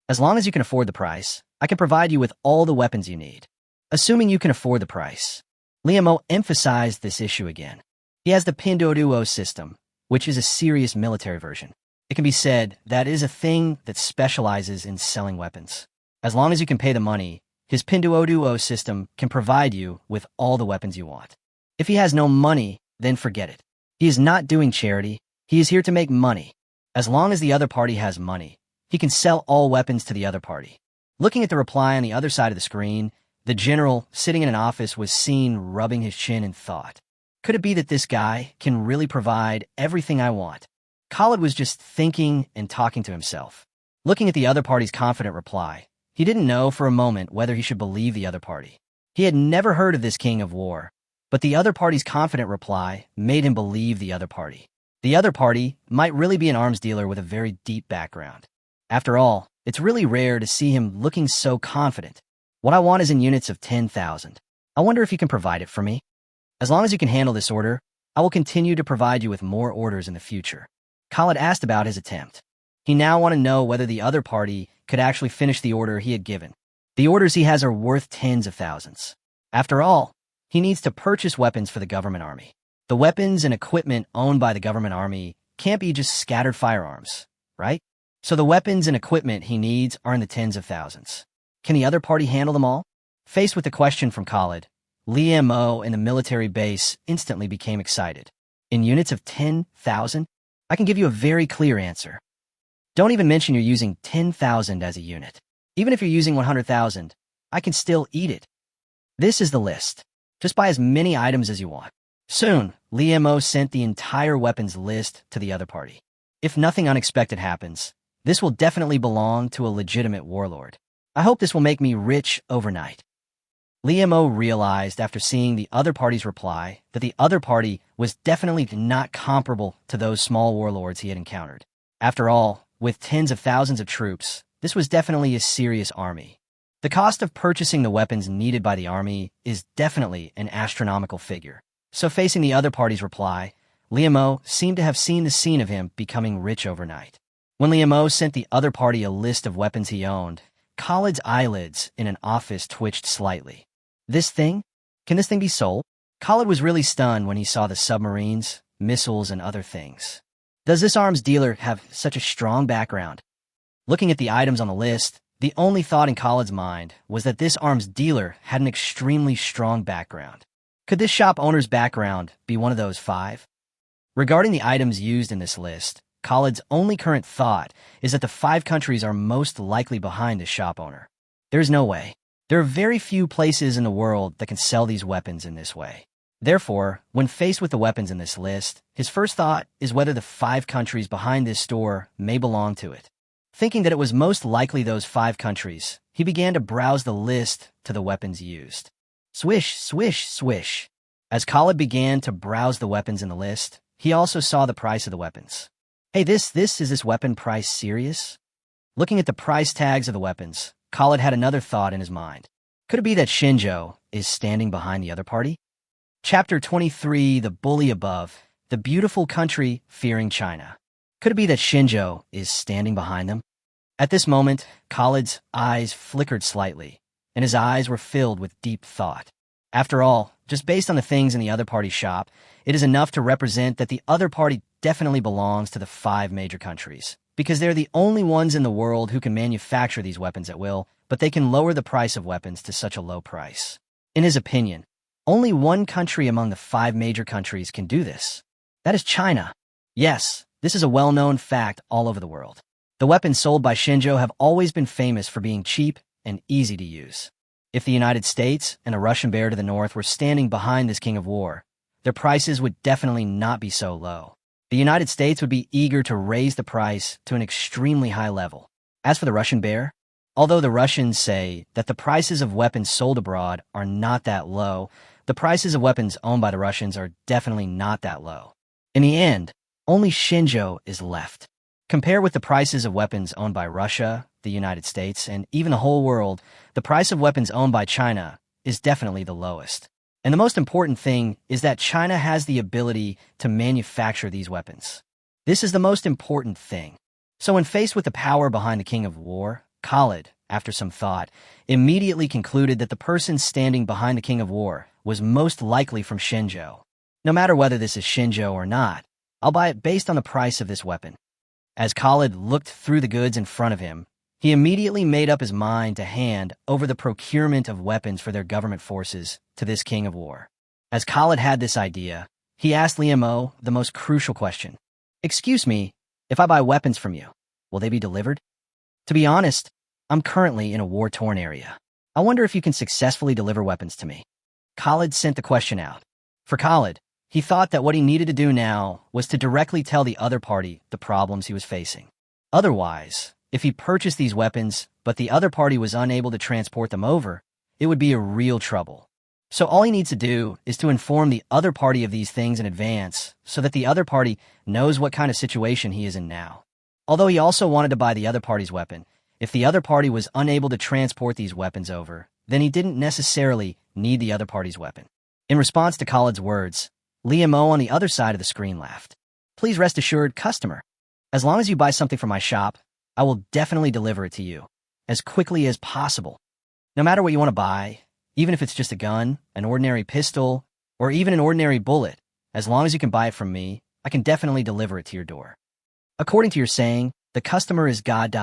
As long as you can afford the price, I can provide you with all the weapons you need. Assuming you can afford the price. Li Mo emphasized this issue again. He has the Pinduoduo system, which is a serious military version. It can be said that is a thing that specializes in selling weapons. As long as you can pay the money, his Pinduoduo system can provide you with all the weapons you want. If he has no money, then forget it. He is not doing charity. He is here to make money. As long as the other party has money, he can sell all weapons to the other party. Looking at the reply on the other side of the screen, the general, sitting in an office, was seen rubbing his chin in thought. Could it be that this guy can really provide everything I want? Khalid was just thinking and talking to himself. Looking at the other party's confident reply, he didn't know for a moment whether he should believe the other party. He had never heard of this King of War, but the other party's confident reply made him believe the other party. The other party might really be an arms dealer with a very deep background. After all, it's really rare to see him looking so confident. What I want is in units of 10,000. I wonder if you can provide it for me? As long as you can handle this order, I will continue to provide you with more orders in the future. Khalid asked about his attempt. He now wanted to know whether the other party could actually finish the order he had given. The orders he has are worth tens of thousands. After all, he needs to purchase weapons for the government army. The weapons and equipment owned by the government army can't be just scattered firearms, right? So the weapons and equipment he needs are in the tens of thousands. Can the other party handle them all? Faced with the question from Khalid, Li Mo in the military base instantly became excited. In units of 10,000? I can give you a very clear answer. Don't even mention you're using 10,000 as a unit. Even if you're using 100,000, I can still eat it. This is the list. Just buy as many items as you want. Soon, Li Mo sent the entire weapons list to the other party. If nothing unexpected happens, this will definitely belong to a legitimate warlord. I hope this will make me rich overnight. Li Mo realized after seeing the other party's reply that the other party was definitely not comparable to those small warlords he had encountered. After all, with tens of thousands of troops, this was definitely a serious army. The cost of purchasing the weapons needed by the army is definitely an astronomical figure. So facing the other party's reply, Li Mo seemed to have seen the scene of him becoming rich overnight. When Li Mo sent the other party a list of weapons he owned, Khalid's eyelids in an office twitched slightly. This thing? Can this thing be sold? Khalid was really stunned when he saw the submarines, missiles, and other things. Does this arms dealer have such a strong background? Looking at the items on the list, the only thought in Khalid's mind was that this arms dealer had an extremely strong background. Could this shop owner's background be one of those 5? Regarding the items used in this list, Khalid's only current thought is that the 5 countries are most likely behind this shop owner. There's no way. There are very few places in the world that can sell these weapons in this way. Therefore, when faced with the weapons in this list, his first thought is whether the 5 countries behind this store may belong to it. Thinking that it was most likely those 5 countries, he began to browse the list to the weapons used. Swish, swish, swish. As Khalid began to browse the weapons in the list, he also saw the price of the weapons. Hey, is this weapon price serious? Looking at the price tags of the weapons, Khalid had another thought in his mind. Could it be that Shinjo is standing behind the other party? Chapter 23, The Bully Above, The Beautiful Country Fearing China. Could it be that Shinjo is standing behind them? At this moment, Khalid's eyes flickered slightly, and his eyes were filled with deep thought. After all, just based on the things in the other party's shop, it is enough to represent that the other party definitely belongs to the 5 major countries, because they're the only ones in the world who can manufacture these weapons at will, but they can lower the price of weapons to such a low price. In his opinion, only one country among the 5 major countries can do this. That is China. Yes, this is a well-known fact all over the world. The weapons sold by Shinjo have always been famous for being cheap and easy to use. If the United States and a Russian bear to the north were standing behind this king of war, their prices would definitely not be so low. The United States would be eager to raise the price to an extremely high level. As for the Russian bear, although the Russians say that the prices of weapons sold abroad are not that low, the prices of weapons owned by the Russians are definitely not that low. In the end, only Shinjo is left. Compare with the prices of weapons owned by Russia, the United States, and even the whole world, the price of weapons owned by China is definitely the lowest. And the most important thing is that China has the ability to manufacture these weapons. This is the most important thing. So when faced with the power behind the king of war, Khalid, after some thought, immediately concluded that the person standing behind the king of war was most likely from Shinjo. No matter whether this is Shinjo or not, I'll buy it based on the price of this weapon. As Khalid looked through the goods in front of him, he immediately made up his mind to hand over the procurement of weapons for their government forces to this king of war. As Khalid had this idea, he asked Liamo the most crucial question. Excuse me, if I buy weapons from you, will they be delivered? To be honest, I'm currently in a war-torn area. I wonder if you can successfully deliver weapons to me. Khalid sent the question out. For Khalid, he thought that what he needed to do now was to directly tell the other party the problems he was facing. Otherwise, if he purchased these weapons, but the other party was unable to transport them over, it would be a real trouble. So all he needs to do is to inform the other party of these things in advance so that the other party knows what kind of situation he is in now. Although he also wanted to buy the other party's weapon, if the other party was unable to transport these weapons over, then he didn't necessarily need the other party's weapon. In response to Khalid's words, Liamo on the other side of the screen laughed. Please rest assured, customer. As long as you buy something from my shop, I will definitely deliver it to you, as quickly as possible. No matter what you want to buy, even if it's just a gun, an ordinary pistol, or even an ordinary bullet, as long as you can buy it from me, I can definitely deliver it to your door. According to your saying, the customer is God.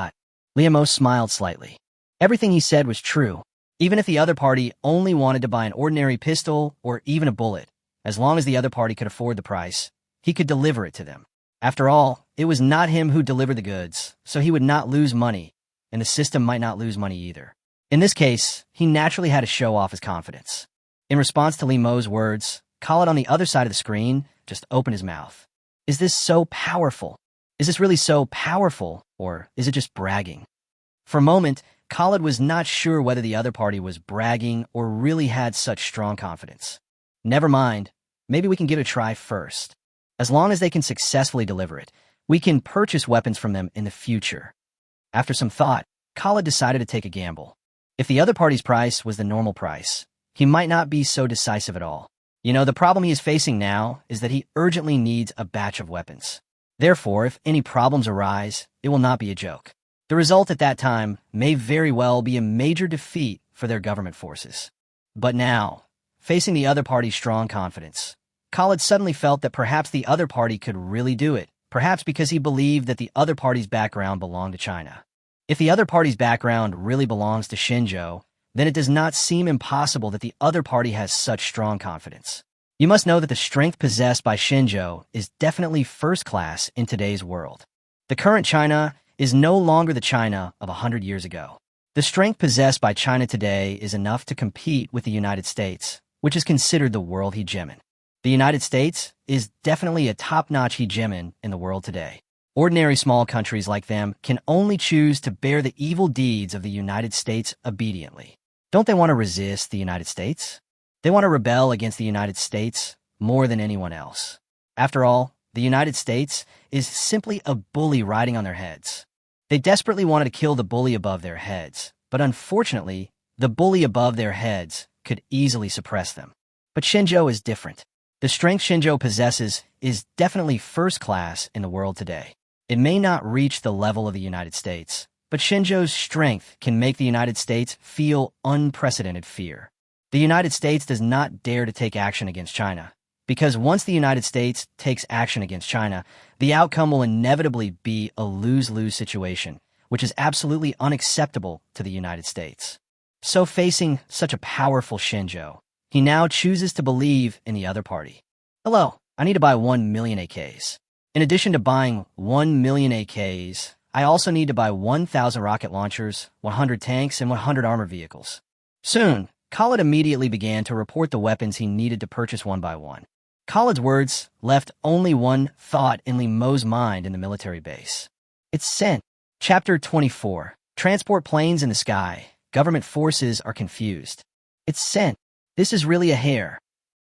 Liamo smiled slightly. Everything he said was true, even if the other party only wanted to buy an ordinary pistol or even a bullet. As long as the other party could afford the price, he could deliver it to them. After all, it was not him who delivered the goods, so he would not lose money, and the system might not lose money either. In this case, he naturally had to show off his confidence. In response to Liamo's words, Khalid on the other side of the screen just opened his mouth. Is this so powerful? Is this really so powerful, or is it just bragging? For a moment, Khalid was not sure whether the other party was bragging or really had such strong confidence. Never mind, maybe we can give it a try first. As long as they can successfully deliver it, we can purchase weapons from them in the future. After some thought, Khalid decided to take a gamble. If the other party's price was the normal price, he might not be so decisive at all. You know, the problem he is facing now is that he urgently needs a batch of weapons. Therefore, if any problems arise, it will not be a joke. The result at that time may very well be a major defeat for their government forces. But now, facing the other party's strong confidence, Khalid suddenly felt that perhaps the other party could really do it, perhaps because he believed that the other party's background belonged to China. If the other party's background really belongs to Xinzhou, then it does not seem impossible that the other party has such strong confidence. You must know that the strength possessed by Xinzhou is definitely first class in today's world. The current China is no longer the China of 100 years ago. The strength possessed by China today is enough to compete with the United States, which is considered the world hegemon. The United States is definitely a top-notch hegemon in the world today. Ordinary small countries like them can only choose to bear the evil deeds of the United States obediently. Don't they want to resist the United States? They want to rebel against the United States more than anyone else. After all, the United States is simply a bully riding on their heads. They desperately wanted to kill the bully above their heads, but unfortunately, the bully above their heads could easily suppress them. But Xinzhou is different. The strength Xinzhou possesses is definitely first class in the world today. It may not reach the level of the United States, but Xinzhou's strength can make the United States feel unprecedented fear. The United States does not dare to take action against China, because once the United States takes action against China, the outcome will inevitably be a lose-lose situation, which is absolutely unacceptable to the United States. So facing such a powerful Xinzhou, he now chooses to believe in the other party. Hello, I need to buy 1 million AKs. In addition to buying 1 million AKs, I also need to buy 1,000 rocket launchers, 100 tanks, and 100 armor vehicles. Soon, Khalid immediately began to report the weapons he needed to purchase one by one. Khalid's words left only one thought in Li Mo's mind in the military base. It's sent. Chapter 24. Transport planes in the sky. Government forces are confused. It's sent. This is really a hare.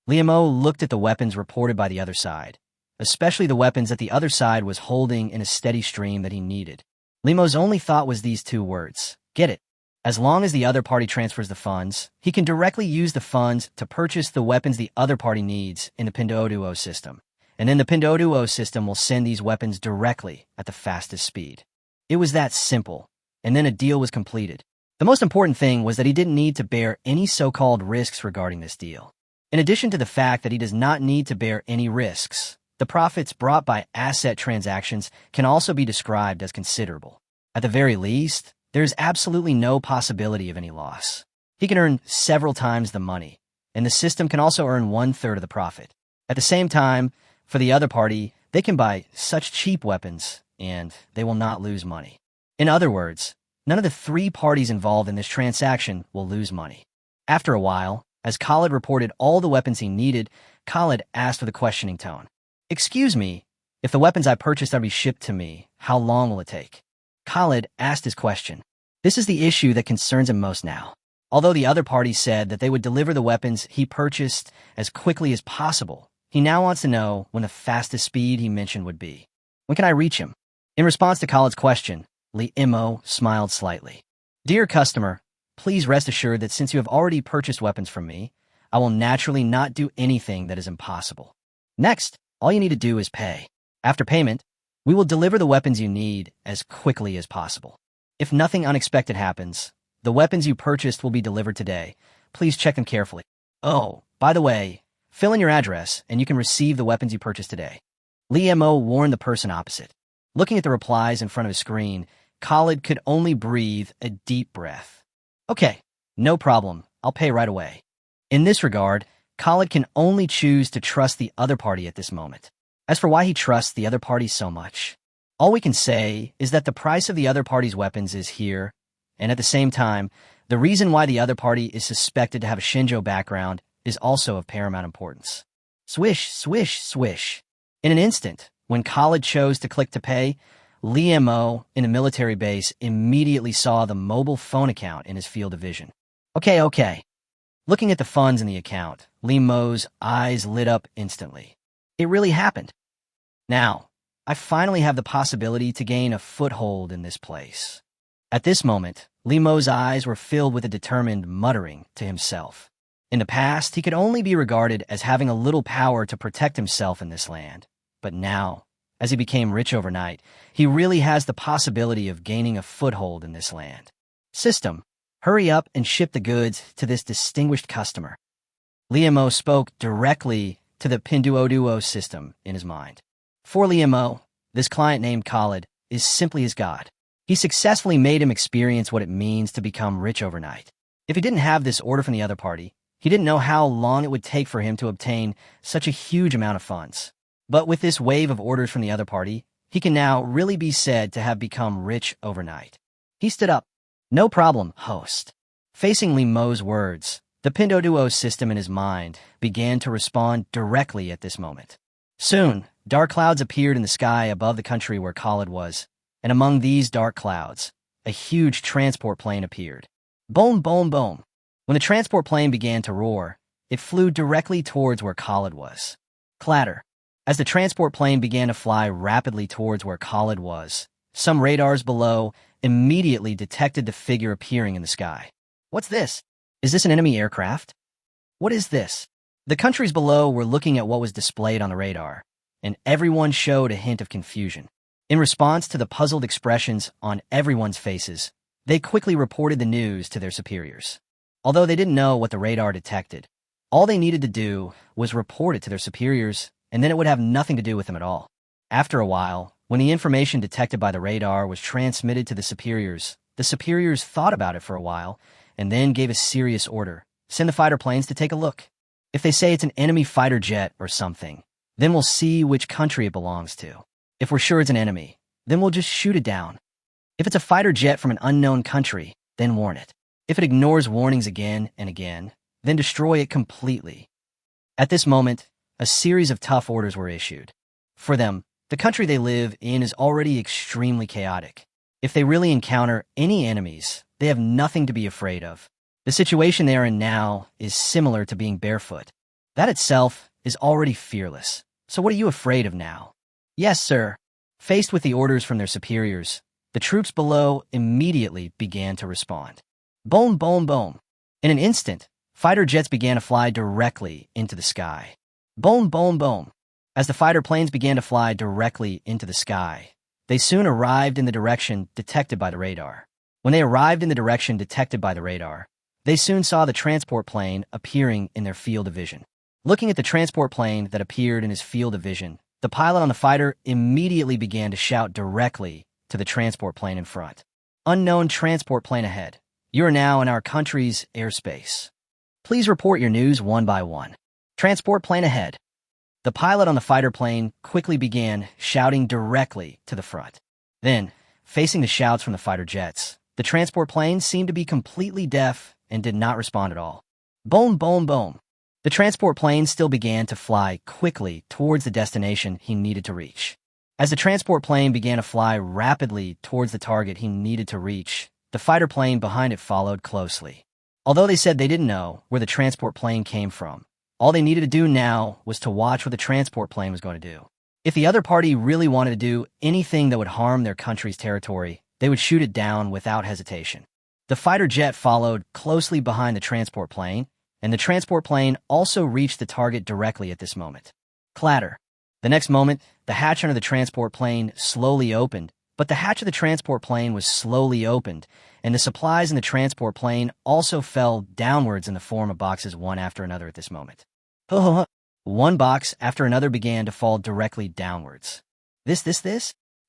Li Mo looked at the weapons reported by the other side, especially the weapons that the other side was holding in a steady stream that he needed. Li Mo's only thought was these two words: get it. As long as the other party transfers the funds, he can directly use the funds to purchase the weapons the other party needs in the Pinduoduo system, and then the Pinduoduo system will send these weapons directly at the fastest speed. It was that simple, and then a deal was completed. The most important thing was that he didn't need to bear any so-called risks regarding this deal. In addition to the fact that he does not need to bear any risks, the profits brought by asset transactions can also be described as considerable. At the very least, there is absolutely no possibility of any loss. He can earn several times the money, and the system can also earn 1/3 of the profit. At the same time, for the other party, they can buy such cheap weapons, and they will not lose money. In other words, none of the three parties involved in this transaction will lose money. After a while, as Khalid reported all the weapons he needed, Khalid asked with a questioning tone, "Excuse me, if the weapons I purchased are to be shipped to me, how long will it take?" Khalid asked his question. This is the issue that concerns him most now. Although the other party said that they would deliver the weapons he purchased as quickly as possible, he now wants to know when the fastest speed he mentioned would be. When can I reach him? In response to Khalid's question, Li Mo smiled slightly. Dear customer, please rest assured that since you have already purchased weapons from me, I will naturally not do anything that is impossible. Next, all you need to do is pay. After payment, we will deliver the weapons you need as quickly as possible. If nothing unexpected happens, the weapons you purchased will be delivered today. Please check them carefully. Oh, by the way, fill in your address and you can receive the weapons you purchased today. Li Mo warned the person opposite. Looking at the replies in front of his screen, Khalid could only breathe a deep breath. Okay, no problem. I'll pay right away. In this regard, Khalid can only choose to trust the other party at this moment. As for why he trusts the other party so much, all we can say is that the price of the other party's weapons is here, and at the same time, the reason why the other party is suspected to have a Xinzhou background is also of paramount importance. Swish, swish, swish. In an instant, when Khalid chose to click to pay, Li Mo in a military base immediately saw the mobile phone account in his field of vision. Okay. Looking at the funds in the account, Li Mo's eyes lit up instantly. It really happened. Now, I finally have the possibility to gain a foothold in this place. At this moment, Li Mo's eyes were filled with a determined muttering to himself. In the past, he could only be regarded as having a little power to protect himself in this land. But now, as he became rich overnight, he really has the possibility of gaining a foothold in this land. System, hurry up and ship the goods to this distinguished customer. Liamo spoke directly to the Pinduoduo system in his mind. For Liamo, this client named Khalid is simply his god. He successfully made him experience what it means to become rich overnight. If he didn't have this order from the other party, he didn't know how long it would take for him to obtain such a huge amount of funds. But with this wave of orders from the other party, he can now really be said to have become rich overnight. He stood up. No problem, host. Facing Liamo's words, the Pinduoduo system in his mind began to respond directly at this moment. Soon, dark clouds appeared in the sky above the country where Khalid was, and among these dark clouds, a huge transport plane appeared. Boom, boom, boom. When the transport plane began to roar, it flew directly towards where Khalid was. Clatter. As the transport plane began to fly rapidly towards where Khalid was, some radars below immediately detected the figure appearing in the sky. What's this? Is this an enemy aircraft? What is this? The countries below were looking at what was displayed on the radar, and everyone showed a hint of confusion. In response to the puzzled expressions on everyone's faces, they quickly reported the news to their superiors. Although they didn't know what the radar detected, all they needed to do was report it to their superiors, and then it would have nothing to do with them at all. After a while, when the information detected by the radar was transmitted to the superiors thought about it for a while, and then gave a serious order. Send the fighter planes to take a look. If they say it's an enemy fighter jet or something, then we'll see which country it belongs to. If we're sure it's an enemy, then we'll just shoot it down. If it's a fighter jet from an unknown country, then warn it. If it ignores warnings again and again, then destroy it completely. At this moment, a series of tough orders were issued. For them, the country they live in is already extremely chaotic. If they really encounter any enemies, they have nothing to be afraid of. The situation they are in now is similar to being barefoot. That itself is already fearless. So what are you afraid of now? Yes, sir. Faced with the orders from their superiors, the troops below immediately began to respond. Boom, boom, boom. In an instant, fighter jets began to fly directly into the sky. Boom, boom, boom. As the fighter planes began to fly directly into the sky, they soon arrived in the direction detected by the radar. When they arrived in the direction detected by the radar, they soon saw the transport plane appearing in their field of vision. Looking at the transport plane that appeared in his field of vision, the pilot on the fighter immediately began to shout directly to the transport plane in front. Unknown transport plane ahead. You are now in our country's airspace. Please report your news one by one. Transport plane ahead. The pilot on the fighter plane quickly began shouting directly to the front. Then, facing the shouts from the fighter jets, the transport plane seemed to be completely deaf and did not respond at all. Boom, boom, boom. The transport plane still began to fly quickly towards the destination he needed to reach. As the transport plane began to fly rapidly towards the target he needed to reach, the fighter plane behind it followed closely. Although they said they didn't know where the transport plane came from, all they needed to do now was to watch what the transport plane was going to do. If the other party really wanted to do anything that would harm their country's territory, they would shoot it down without hesitation. The fighter jet followed closely behind the transport plane, and the transport plane also reached the target directly at this moment. Clatter. The next moment, the hatch under the transport plane slowly opened, but the hatch of the transport plane was slowly opened, and the supplies in the transport plane also fell downwards in the form of boxes one after another at this moment. One box after another began to fall directly downwards. This?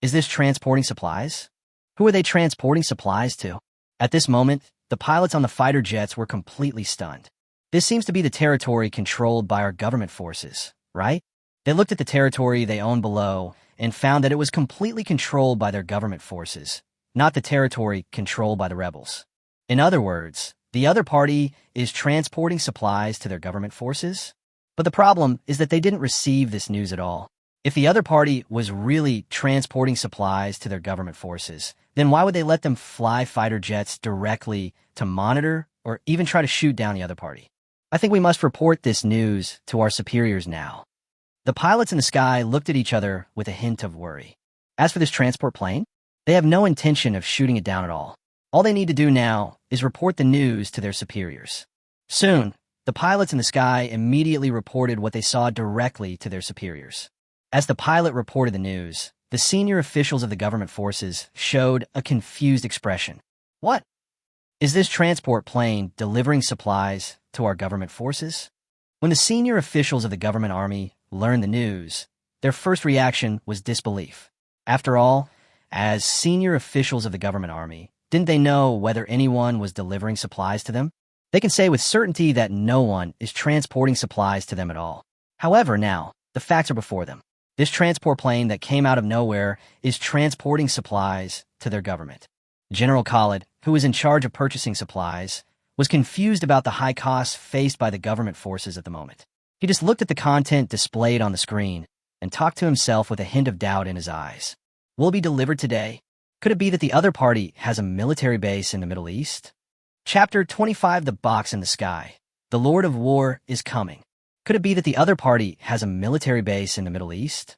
Is this transporting supplies? Who are they transporting supplies to? At this moment, the pilots on the fighter jets were completely stunned. This seems to be the territory controlled by our government forces, right? They looked at the territory they owned below and found that it was completely controlled by their government forces, not the territory controlled by the rebels. In other words, the other party is transporting supplies to their government forces? But the problem is that they didn't receive this news at all. If the other party was really transporting supplies to their government forces, then why would they let them fly fighter jets directly to monitor or even try to shoot down the other party? I think we must report this news to our superiors now. The pilots in the sky looked at each other with a hint of worry. As for this transport plane, they have no intention of shooting it down at all. All they need to do now is report the news to their superiors. Soon, the pilots in the sky immediately reported what they saw directly to their superiors. As the pilot reported the news, the senior officials of the government forces showed a confused expression. What? Is this transport plane delivering supplies to our government forces? When the senior officials of the government army learned the news, their first reaction was disbelief. After all, as senior officials of the government army, didn't they know whether anyone was delivering supplies to them? They can say with certainty that no one is transporting supplies to them at all. However, now, the facts are before them. This transport plane that came out of nowhere is transporting supplies to their government. General Khalid, who was in charge of purchasing supplies, was confused about the high costs faced by the government forces at the moment. He just looked at the content displayed on the screen and talked to himself with a hint of doubt in his eyes. Will it be delivered today? Could it be that the other party has a military base in the Middle East? Chapter 25, The Box in the Sky. The Lord of War is coming. Could it be that the other party has a military base in the Middle East?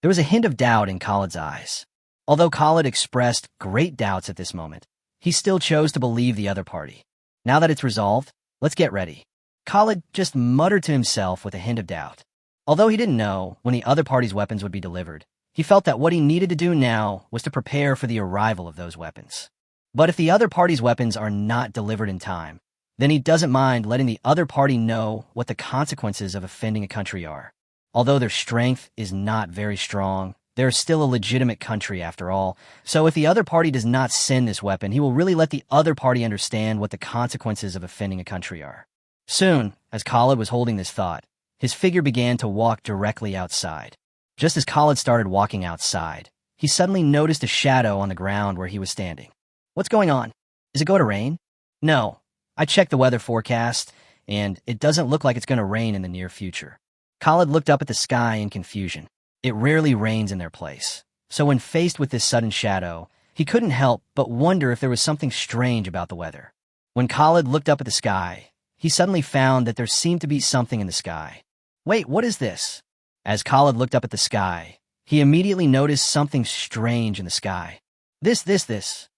There was a hint of doubt in Khalid's eyes. Although Khalid expressed great doubts at this moment, he still chose to believe the other party. Now that it's resolved, let's get ready. Khalid just muttered to himself with a hint of doubt. Although he didn't know when the other party's weapons would be delivered, he felt that what he needed to do now was to prepare for the arrival of those weapons. But if the other party's weapons are not delivered in time, then he doesn't mind letting the other party know what the consequences of offending a country are. Although their strength is not very strong, they're still a legitimate country after all, so if the other party does not send this weapon, he will really let the other party understand what the consequences of offending a country are. Soon, as Khalid was holding this thought, his figure began to walk directly outside. Just as Khalid started walking outside, he suddenly noticed a shadow on the ground where he was standing. What's going on? Is it going to rain? No. I checked the weather forecast, and it doesn't look like it's going to rain in the near future. Khalid looked up at the sky in confusion. It rarely rains in their place, so when faced with this sudden shadow, he couldn't help but wonder if there was something strange about the weather. When Khalid looked up at the sky, he suddenly found that there seemed to be something in the sky. Wait, what is this? As Khalid looked up at the sky, he immediately noticed something strange in the sky. This.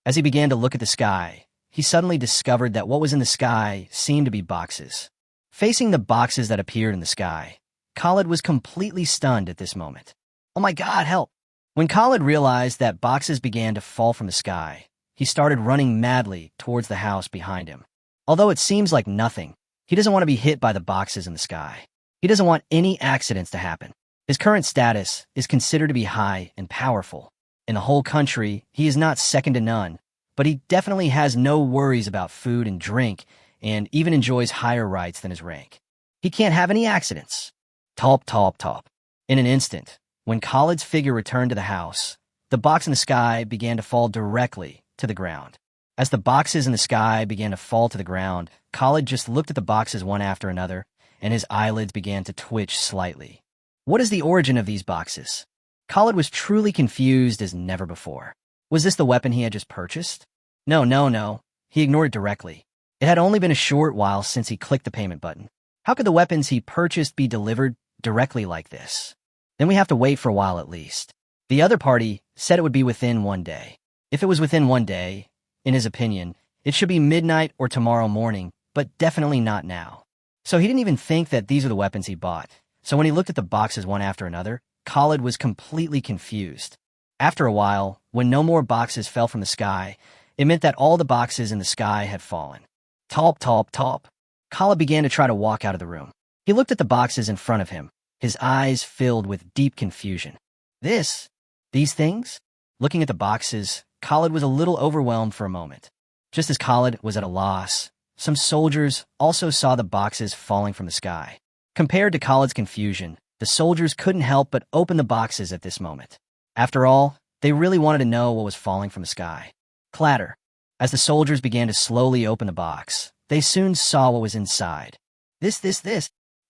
As he began to look at the sky, he suddenly discovered that what was in the sky seemed to be boxes. Facing the boxes that appeared in the sky, Khalid was completely stunned at this moment. Oh my God, help! When Khalid realized that boxes began to fall from the sky, he started running madly towards the house behind him. Although it seems like nothing, he doesn't want to be hit by the boxes in the sky. He doesn't want any accidents to happen. His current status is considered to be high and powerful. In the whole country, he is not second to none, but he definitely has no worries about food and drink and even enjoys higher rights than his rank. He can't have any accidents. Top. In an instant, when Khalid's figure returned to the house, the box in the sky began to fall directly to the ground. As the boxes in the sky began to fall to the ground, Khalid just looked at the boxes one after another, and his eyelids began to twitch slightly. What is the origin of these boxes? Khalid was truly confused as never before. Was this the weapon he had just purchased? No. He ignored it directly. It had only been a short while since he clicked the payment button. How could the weapons he purchased be delivered directly like this? Then we have to wait for a while at least. The other party said it would be within 1 day. If it was within 1 day, in his opinion, it should be midnight or tomorrow morning, but definitely not now. So he didn't even think that these are the weapons he bought. So when he looked at the boxes one after another, Khalid was completely confused. After a while, when no more boxes fell from the sky, it meant that all the boxes in the sky had fallen. Top. Khalid began to try to walk out of the room. He looked at the boxes in front of him, his eyes filled with deep confusion. These things? Looking at the boxes, Khalid was a little overwhelmed for a moment. Just as Khalid was at a loss, some soldiers also saw the boxes falling from the sky. Compared to Khalid's confusion, the soldiers couldn't help but open the boxes at this moment. After all, they really wanted to know what was falling from the sky. Clatter. As the soldiers began to slowly open the box, they soon saw what was inside. This.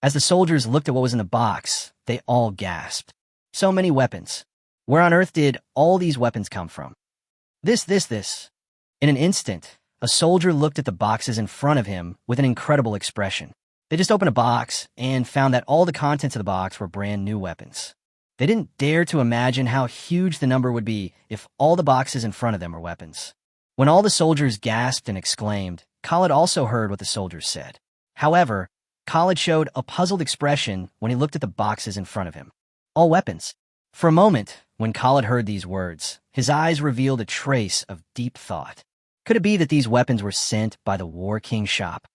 As the soldiers looked at what was in the box, they all gasped. So many weapons. Where on earth did all these weapons come from? This. In an instant, a soldier looked at the boxes in front of him with an incredible expression. They just opened a box and found that all the contents of the box were brand new weapons. They didn't dare to imagine how huge the number would be if all the boxes in front of them were weapons. When all the soldiers gasped and exclaimed, Khalid also heard what the soldiers said. However, Khalid showed a puzzled expression when he looked at the boxes in front of him. All weapons. For a moment, when Khalid heard these words, his eyes revealed a trace of deep thought. Could it be that these weapons were sent by the War King's shop?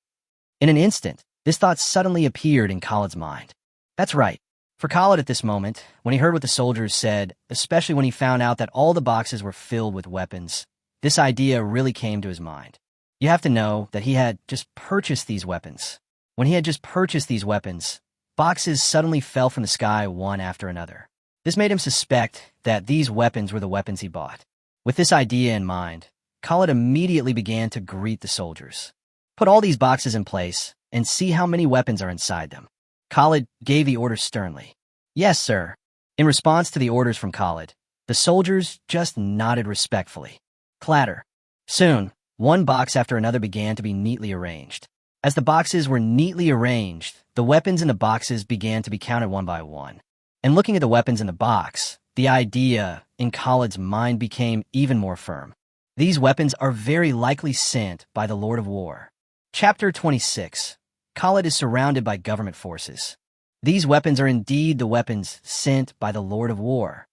In an instant, this thought suddenly appeared in Khalid's mind. That's right. For Khalid at this moment, when he heard what the soldiers said, especially when he found out that all the boxes were filled with weapons, this idea really came to his mind. You have to know that he had just purchased these weapons. When he had just purchased these weapons, boxes suddenly fell from the sky one after another. This made him suspect that these weapons were the weapons he bought. With this idea in mind, Khalid immediately began to greet the soldiers. Put all these boxes in place and see how many weapons are inside them. Khalid gave the order sternly. Yes, sir. In response to the orders from Khalid, the soldiers just nodded respectfully. Clatter. Soon, one box after another began to be neatly arranged. As the boxes were neatly arranged, the weapons in the boxes began to be counted one by one. And looking at the weapons in the box, the idea in Khalid's mind became even more firm. These weapons are very likely sent by the Lord of War. Chapter 26. Khalid is surrounded by government forces. These weapons are indeed the weapons sent by the Lord of War.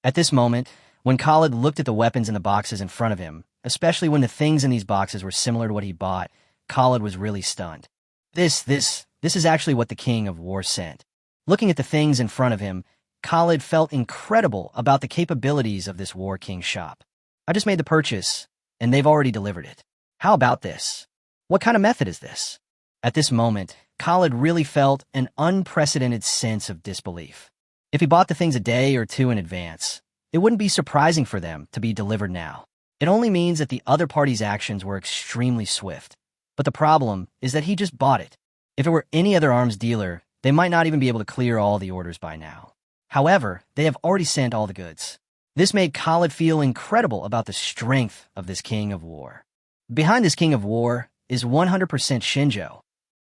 At this moment, when Khalid looked at the weapons in the boxes in front of him, especially when the things in these boxes were similar to what he bought, Khalid was really stunned. This is actually what the King of War sent. Looking at the things in front of him, Khalid felt incredible about the capabilities of this War King shop. I just made the purchase, and they've already delivered it. How about this? What kind of method is this? At this moment, Khalid really felt an unprecedented sense of disbelief. If he bought the things a day or two in advance, it wouldn't be surprising for them to be delivered now. It only means that the other party's actions were extremely swift. But the problem is that he just bought it. If it were any other arms dealer, they might not even be able to clear all the orders by now. However, they have already sent all the goods. This made Khalid feel incredible about the strength of this King of War. Behind this King of War is 100% Shinjo.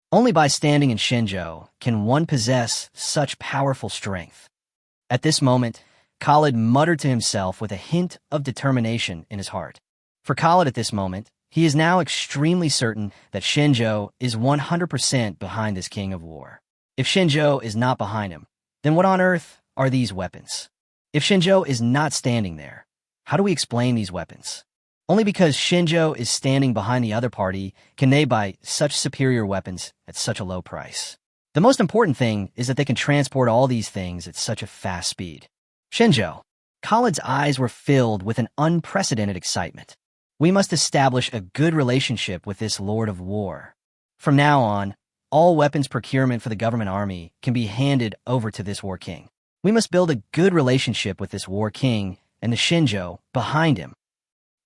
Only by standing in Shinjo can one possess such powerful strength. At this moment, Khalid muttered to himself with a hint of determination in his heart. For Khalid at this moment, he is now extremely certain that Shinjo is 100% behind this King of War. If Shinjo is not behind him, then what on earth are these weapons? If Shinjo is not standing there, how do we explain these weapons? Only because Shinjo is standing behind the other party can they buy such superior weapons at such a low price. The most important thing is that they can transport all these things at such a fast speed. Shinjo. Khalid's eyes were filled with an unprecedented excitement. We must establish a good relationship with this Lord of War. From now on, all weapons procurement for the government army can be handed over to this War King. We must build a good relationship with this War King and the Shinjo behind him.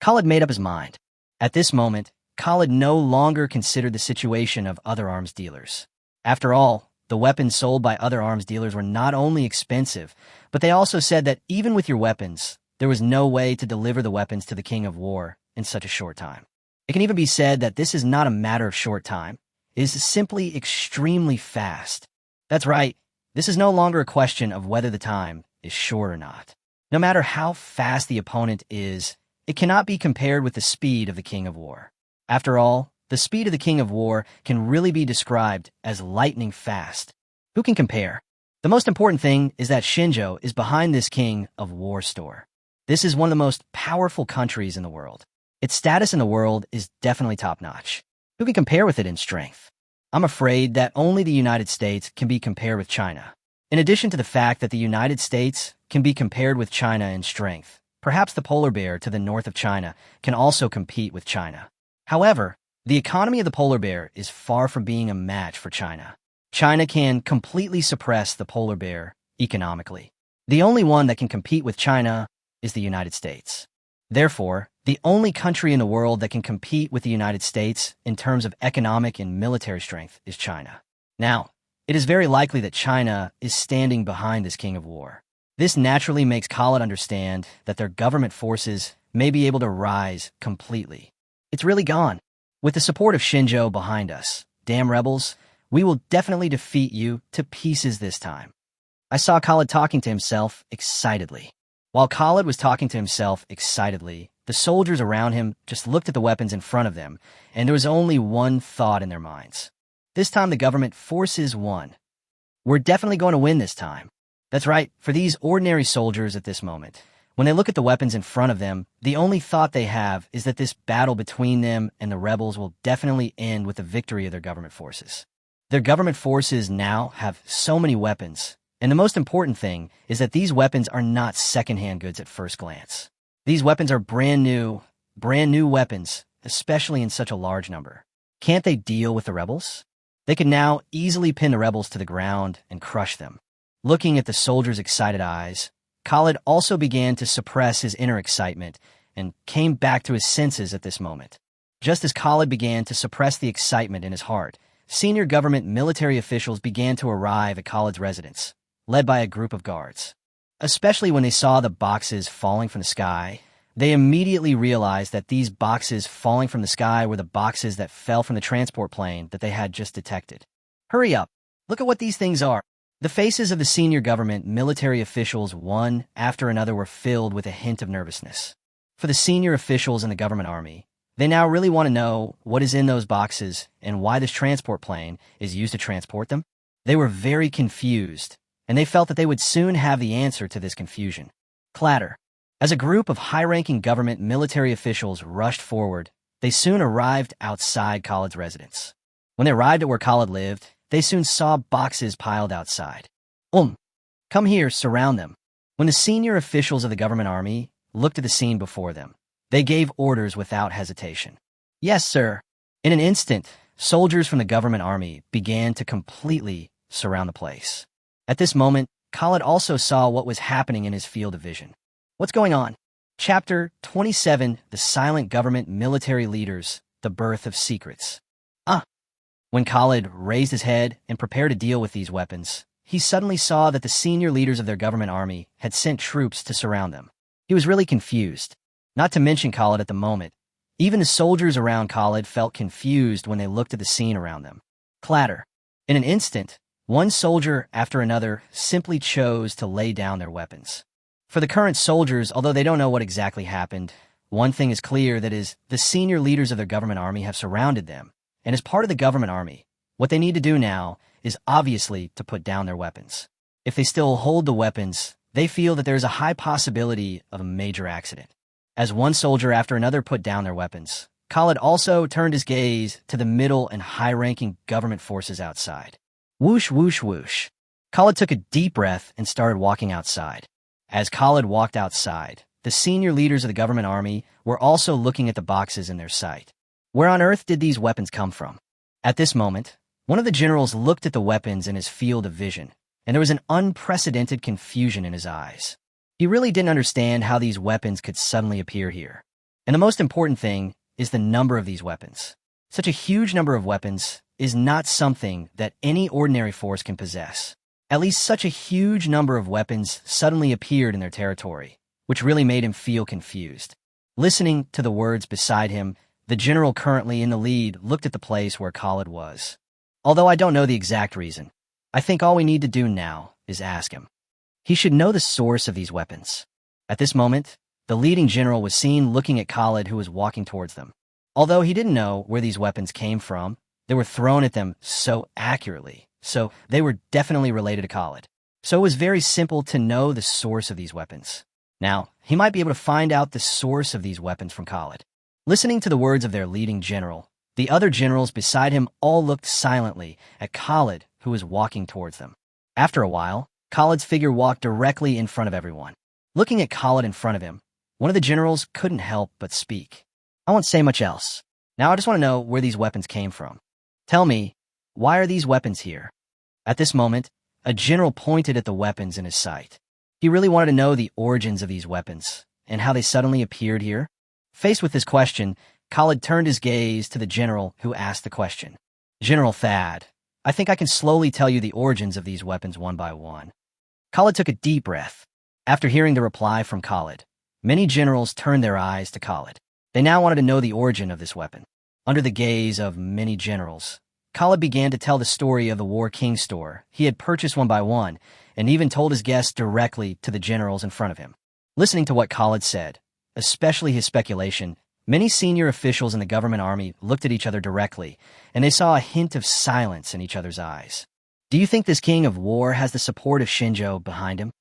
Khalid made up his mind. At this moment, Khalid no longer considered the situation of other arms dealers. After all, the weapons sold by other arms dealers were not only expensive, but they also said that even with your weapons, there was no way to deliver the weapons to the King of War in such a short time. It can even be said that this is not a matter of short time. It is simply extremely fast. That's right, this is no longer a question of whether the time is short or not. No matter how fast the opponent is, it cannot be compared with the speed of the King of War. After all, the speed of the King of War can really be described as lightning fast. Who can compare? The most important thing is that Shinjo is behind this King of War store. This is one of the most powerful countries in the world. Its status in the world is definitely top-notch. Who can compare with it in strength? I'm afraid that only the United States can be compared with China. In addition to the fact that the United States can be compared with China in strength, perhaps the polar bear to the north of China can also compete with China. However, the economy of the polar bear is far from being a match for China. China can completely suppress the polar bear economically. The only one that can compete with China is the United States. Therefore, the only country in the world that can compete with the United States in terms of economic and military strength is China. Now, it is very likely that China is standing behind this King of War. This naturally makes Khalid understand that their government forces may be able to rise completely. It's really gone. With the support of Shinjo behind us, damn rebels, we will definitely defeat you to pieces this time. I saw Khalid talking to himself excitedly. While Khalid was talking to himself excitedly, the soldiers around him just looked at the weapons in front of them, and there was only one thought in their minds. This time the government forces won. We're definitely going to win this time. That's right, for these ordinary soldiers at this moment. When they look at the weapons in front of them, the only thought they have is that this battle between them and the rebels will definitely end with the victory of their government forces. Their government forces now have so many weapons, and the most important thing is that these weapons are not secondhand goods at first glance. These weapons are brand new weapons, especially in such a large number. Can't they deal with the rebels? They could now easily pin the rebels to the ground and crush them. Looking at the soldiers' excited eyes, Khalid also began to suppress his inner excitement and came back to his senses at this moment. Just as Khalid began to suppress the excitement in his heart, senior government military officials began to arrive at Khalid's residence, led by a group of guards. Especially when they saw the boxes falling from the sky, they immediately realized that these boxes falling from the sky were the boxes that fell from the transport plane that they had just detected. Hurry up! Look at what these things are! The faces of the senior government military officials, one after another, were filled with a hint of nervousness. For the senior officials in the government army, they now really want to know what is in those boxes and why this transport plane is used to transport them. They were very confused, and they felt that they would soon have the answer to this confusion. Clatter. As a group of high-ranking government military officials rushed forward, they soon arrived outside Khalid's residence. When they arrived at where Khalid lived, they soon saw boxes piled outside. Come here, surround them. When the senior officials of the government army looked at the scene before them, they gave orders without hesitation. Yes, sir. In an instant, soldiers from the government army began to completely surround the place. At this moment, Khalid also saw what was happening in his field of vision. What's going on? Chapter 27, The Silent Government Military Leaders, The Birth of Secrets. When Khalid raised his head and prepared to deal with these weapons, he suddenly saw that the senior leaders of their government army had sent troops to surround them. He was really confused. Not to mention Khalid at the moment. Even the soldiers around Khalid felt confused when they looked at the scene around them. Clatter. In an instant, one soldier after another simply chose to lay down their weapons. For the current soldiers, although they don't know what exactly happened, one thing is clear, that is, the senior leaders of their government army have surrounded them. And as part of the government army, what they need to do now is obviously to put down their weapons. If they still hold the weapons, they feel that there is a high possibility of a major accident. As one soldier after another put down their weapons, Khalid also turned his gaze to the middle and high-ranking government forces outside. Whoosh, whoosh, whoosh. Khalid took a deep breath and started walking outside. As Khalid walked outside, the senior leaders of the government army were also looking at the boxes in their sight. Where on earth did these weapons come from? At this moment, one of the generals looked at the weapons in his field of vision, and there was an unprecedented confusion in his eyes. He really didn't understand how these weapons could suddenly appear here. And the most important thing is the number of these weapons. Such a huge number of weapons is not something that any ordinary force can possess. At least such a huge number of weapons suddenly appeared in their territory, which really made him feel confused. Listening to the words beside him, the general currently in the lead looked at the place where Khalid was. Although I don't know the exact reason, I think all we need to do now is ask him. He should know the source of these weapons. At this moment, the leading general was seen looking at Khalid, who was walking towards them. Although he didn't know where these weapons came from, they were thrown at them so accurately, so they were definitely related to Khalid. So it was very simple to know the source of these weapons. Now, he might be able to find out the source of these weapons from Khalid. Listening to the words of their leading general, the other generals beside him all looked silently at Khalid, who was walking towards them. After a while, Khalid's figure walked directly in front of everyone. Looking at Khalid in front of him, one of the generals couldn't help but speak. I won't say much else. Now I just want to know where these weapons came from. Tell me, why are these weapons here? At this moment, a general pointed at the weapons in his sight. He really wanted to know the origins of these weapons and how they suddenly appeared here. Faced with this question, Khalid turned his gaze to the general who asked the question. General Thad, I think I can slowly tell you the origins of these weapons one by one. Khalid took a deep breath. After hearing the reply from Khalid, many generals turned their eyes to Khalid. They now wanted to know the origin of this weapon. Under the gaze of many generals, Khalid began to tell the story of the War King store. He had purchased one by one, and even told his guests directly to the generals in front of him. Listening to what Khalid said, especially his speculation, many senior officials in the government army looked at each other directly, and they saw a hint of silence in each other's eyes. Do you think this king of war has the support of Shinjo behind him?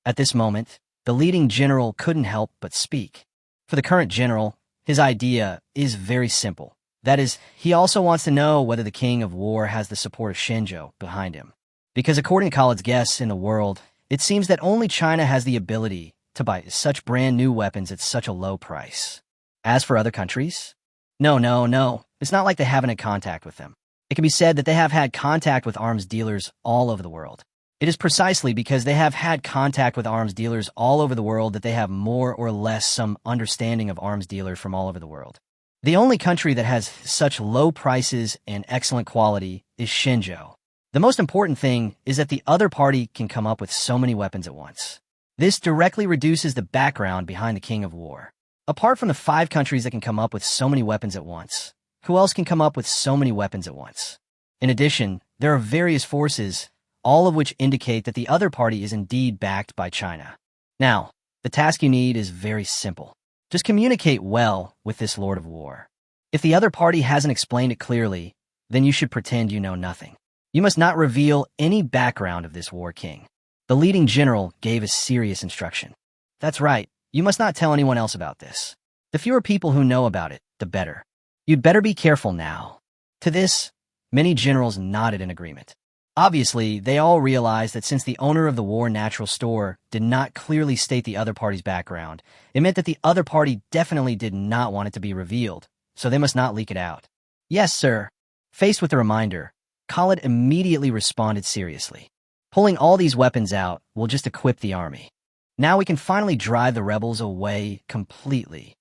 At this moment, the leading general couldn't help but speak. For the current general, his idea is very simple. That is, he also wants to know whether the king of war has the support of Shinjo behind him. Because according to Khaled's guests in the world, it seems that only China has the ability to buy such brand new weapons at such a low price. As for other countries? No. It's not like they haven't had contact with them. It can be said that they have had contact with arms dealers all over the world. It is precisely because they have had contact with arms dealers all over the world that they have more or less some understanding of arms dealers from all over the world. The only country that has such low prices and excellent quality is Shinjo. The most important thing is that the other party can come up with so many weapons at once. This directly reduces the background behind the king of war. Apart from the 5 countries that can come up with so many weapons at once, who else can come up with so many weapons at once? In addition, there are various forces, all of which indicate that the other party is indeed backed by China. Now, the task you need is very simple. Just communicate well with this Lord of War. If the other party hasn't explained it clearly, then you should pretend you know nothing. You must not reveal any background of this war king. The leading general gave a serious instruction. That's right, you must not tell anyone else about this. The fewer people who know about it, the better. You'd better be careful now. To this, many generals nodded in agreement. Obviously, they all realized that since the owner of the War Natural Store did not clearly state the other party's background, it meant that the other party definitely did not want it to be revealed, so they must not leak it out. Yes, sir. Faced with the reminder, Khaled immediately responded seriously. Pulling all these weapons out will just equip the army. Now we can finally drive the rebels away completely.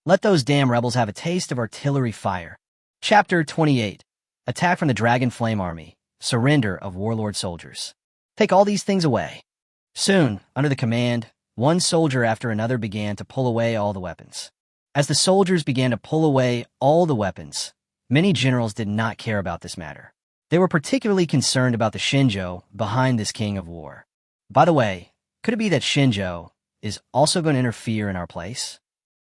Let those damn rebels have a taste of artillery fire. Chapter 28. Attack from the Dragon Flame Army. Surrender of warlord soldiers. Take all these things away. Soon, under the command, one soldier after another began to pull away all the weapons. As the soldiers began to pull away all the weapons, many generals did not care about this matter. They were particularly concerned about the Shinjo behind this king of war. By the way, could it be that Shinjo is also going to interfere in our place?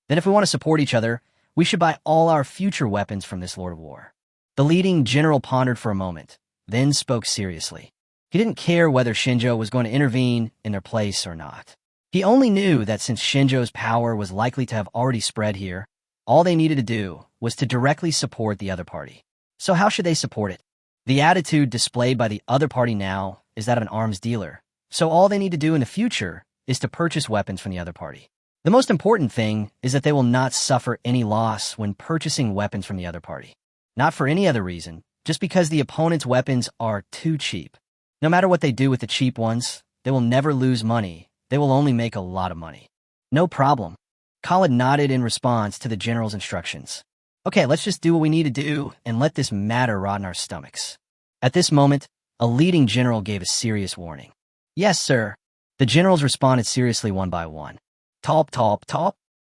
Then if we want to support each other, we should buy all our future weapons from this Lord of War. The leading general pondered for a moment, then spoke seriously. He didn't care whether Shinjo was going to intervene in their place or not. He only knew that since Shinjo's power was likely to have already spread here, all they needed to do was to directly support the other party. So how should they support it? The attitude displayed by the other party now is that of an arms dealer, so all they need to do in the future is to purchase weapons from the other party. The most important thing is that they will not suffer any loss when purchasing weapons from the other party. Not for any other reason, just because the opponent's weapons are too cheap. No matter what they do with the cheap ones, they will never lose money. They will only make a lot of money. No problem. Khaled nodded in response to the general's instructions. Okay, let's just do what we need to do and let this matter rot in our stomachs. At this moment, a leading general gave a serious warning. Yes, sir. The generals responded seriously one by one. Top.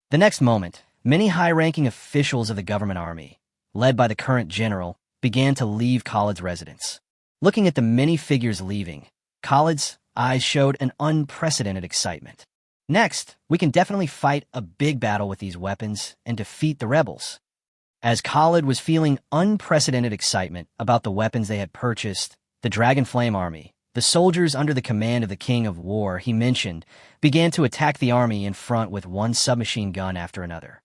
The next moment, many high-ranking officials of the government army, led by the current general, began to leave Khaled's residence. Looking at the many figures leaving, Khaled's eyes showed an unprecedented excitement. Next, we can definitely fight a big battle with these weapons and defeat the rebels. As Khaled was feeling unprecedented excitement about the weapons they had purchased, the Dragon Flame Army, the soldiers under the command of the King of War he mentioned, began to attack the army in front with one submachine gun after another.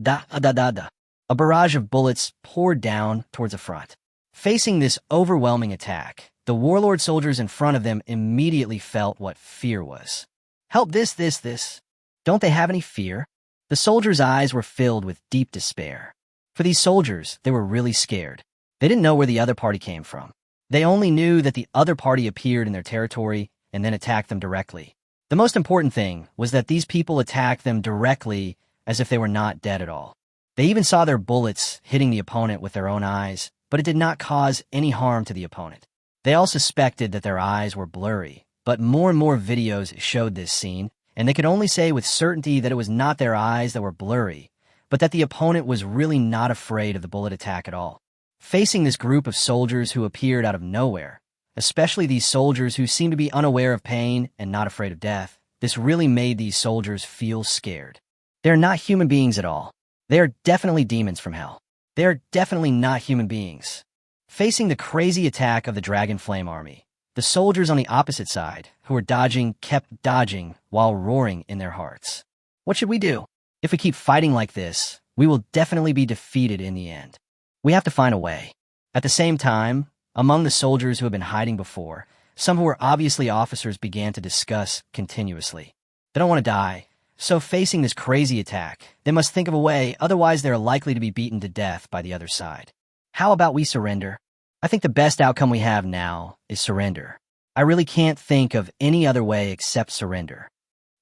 A barrage of bullets poured down towards the front. Facing this overwhelming attack, the warlord soldiers in front of them immediately felt what fear was. Help this. Don't they have any fear? The soldiers' eyes were filled with deep despair. For these soldiers, they were really scared. They didn't know where the other party came from. They only knew that the other party appeared in their territory and then attacked them directly. The most important thing was that these people attacked them directly as if they were not dead at all. They even saw their bullets hitting the opponent with their own eyes, but it did not cause any harm to the opponent. They all suspected that their eyes were blurry, but more and more videos showed this scene, and they could only say with certainty that it was not their eyes that were blurry, but that the opponent was really not afraid of the bullet attack at all. Facing this group of soldiers who appeared out of nowhere, especially these soldiers who seemed to be unaware of pain and not afraid of death, this really made these soldiers feel scared. They're not human beings at all. They are definitely demons from hell. They are definitely not human beings. Facing the crazy attack of the Dragon Flame Army, The soldiers on the opposite side, who were dodging, kept dodging while roaring in their hearts. What should we do? If we keep fighting like this, we will definitely be defeated in the end. We have to find a way. At the same time, among the soldiers who had been hiding before, some who were obviously officers began to discuss continuously. They don't want to die, so facing this crazy attack, they must think of a way, otherwise they're likely to be beaten to death by the other side. How about we surrender? I think the best outcome we have now is surrender. I really can't think of any other way except surrender.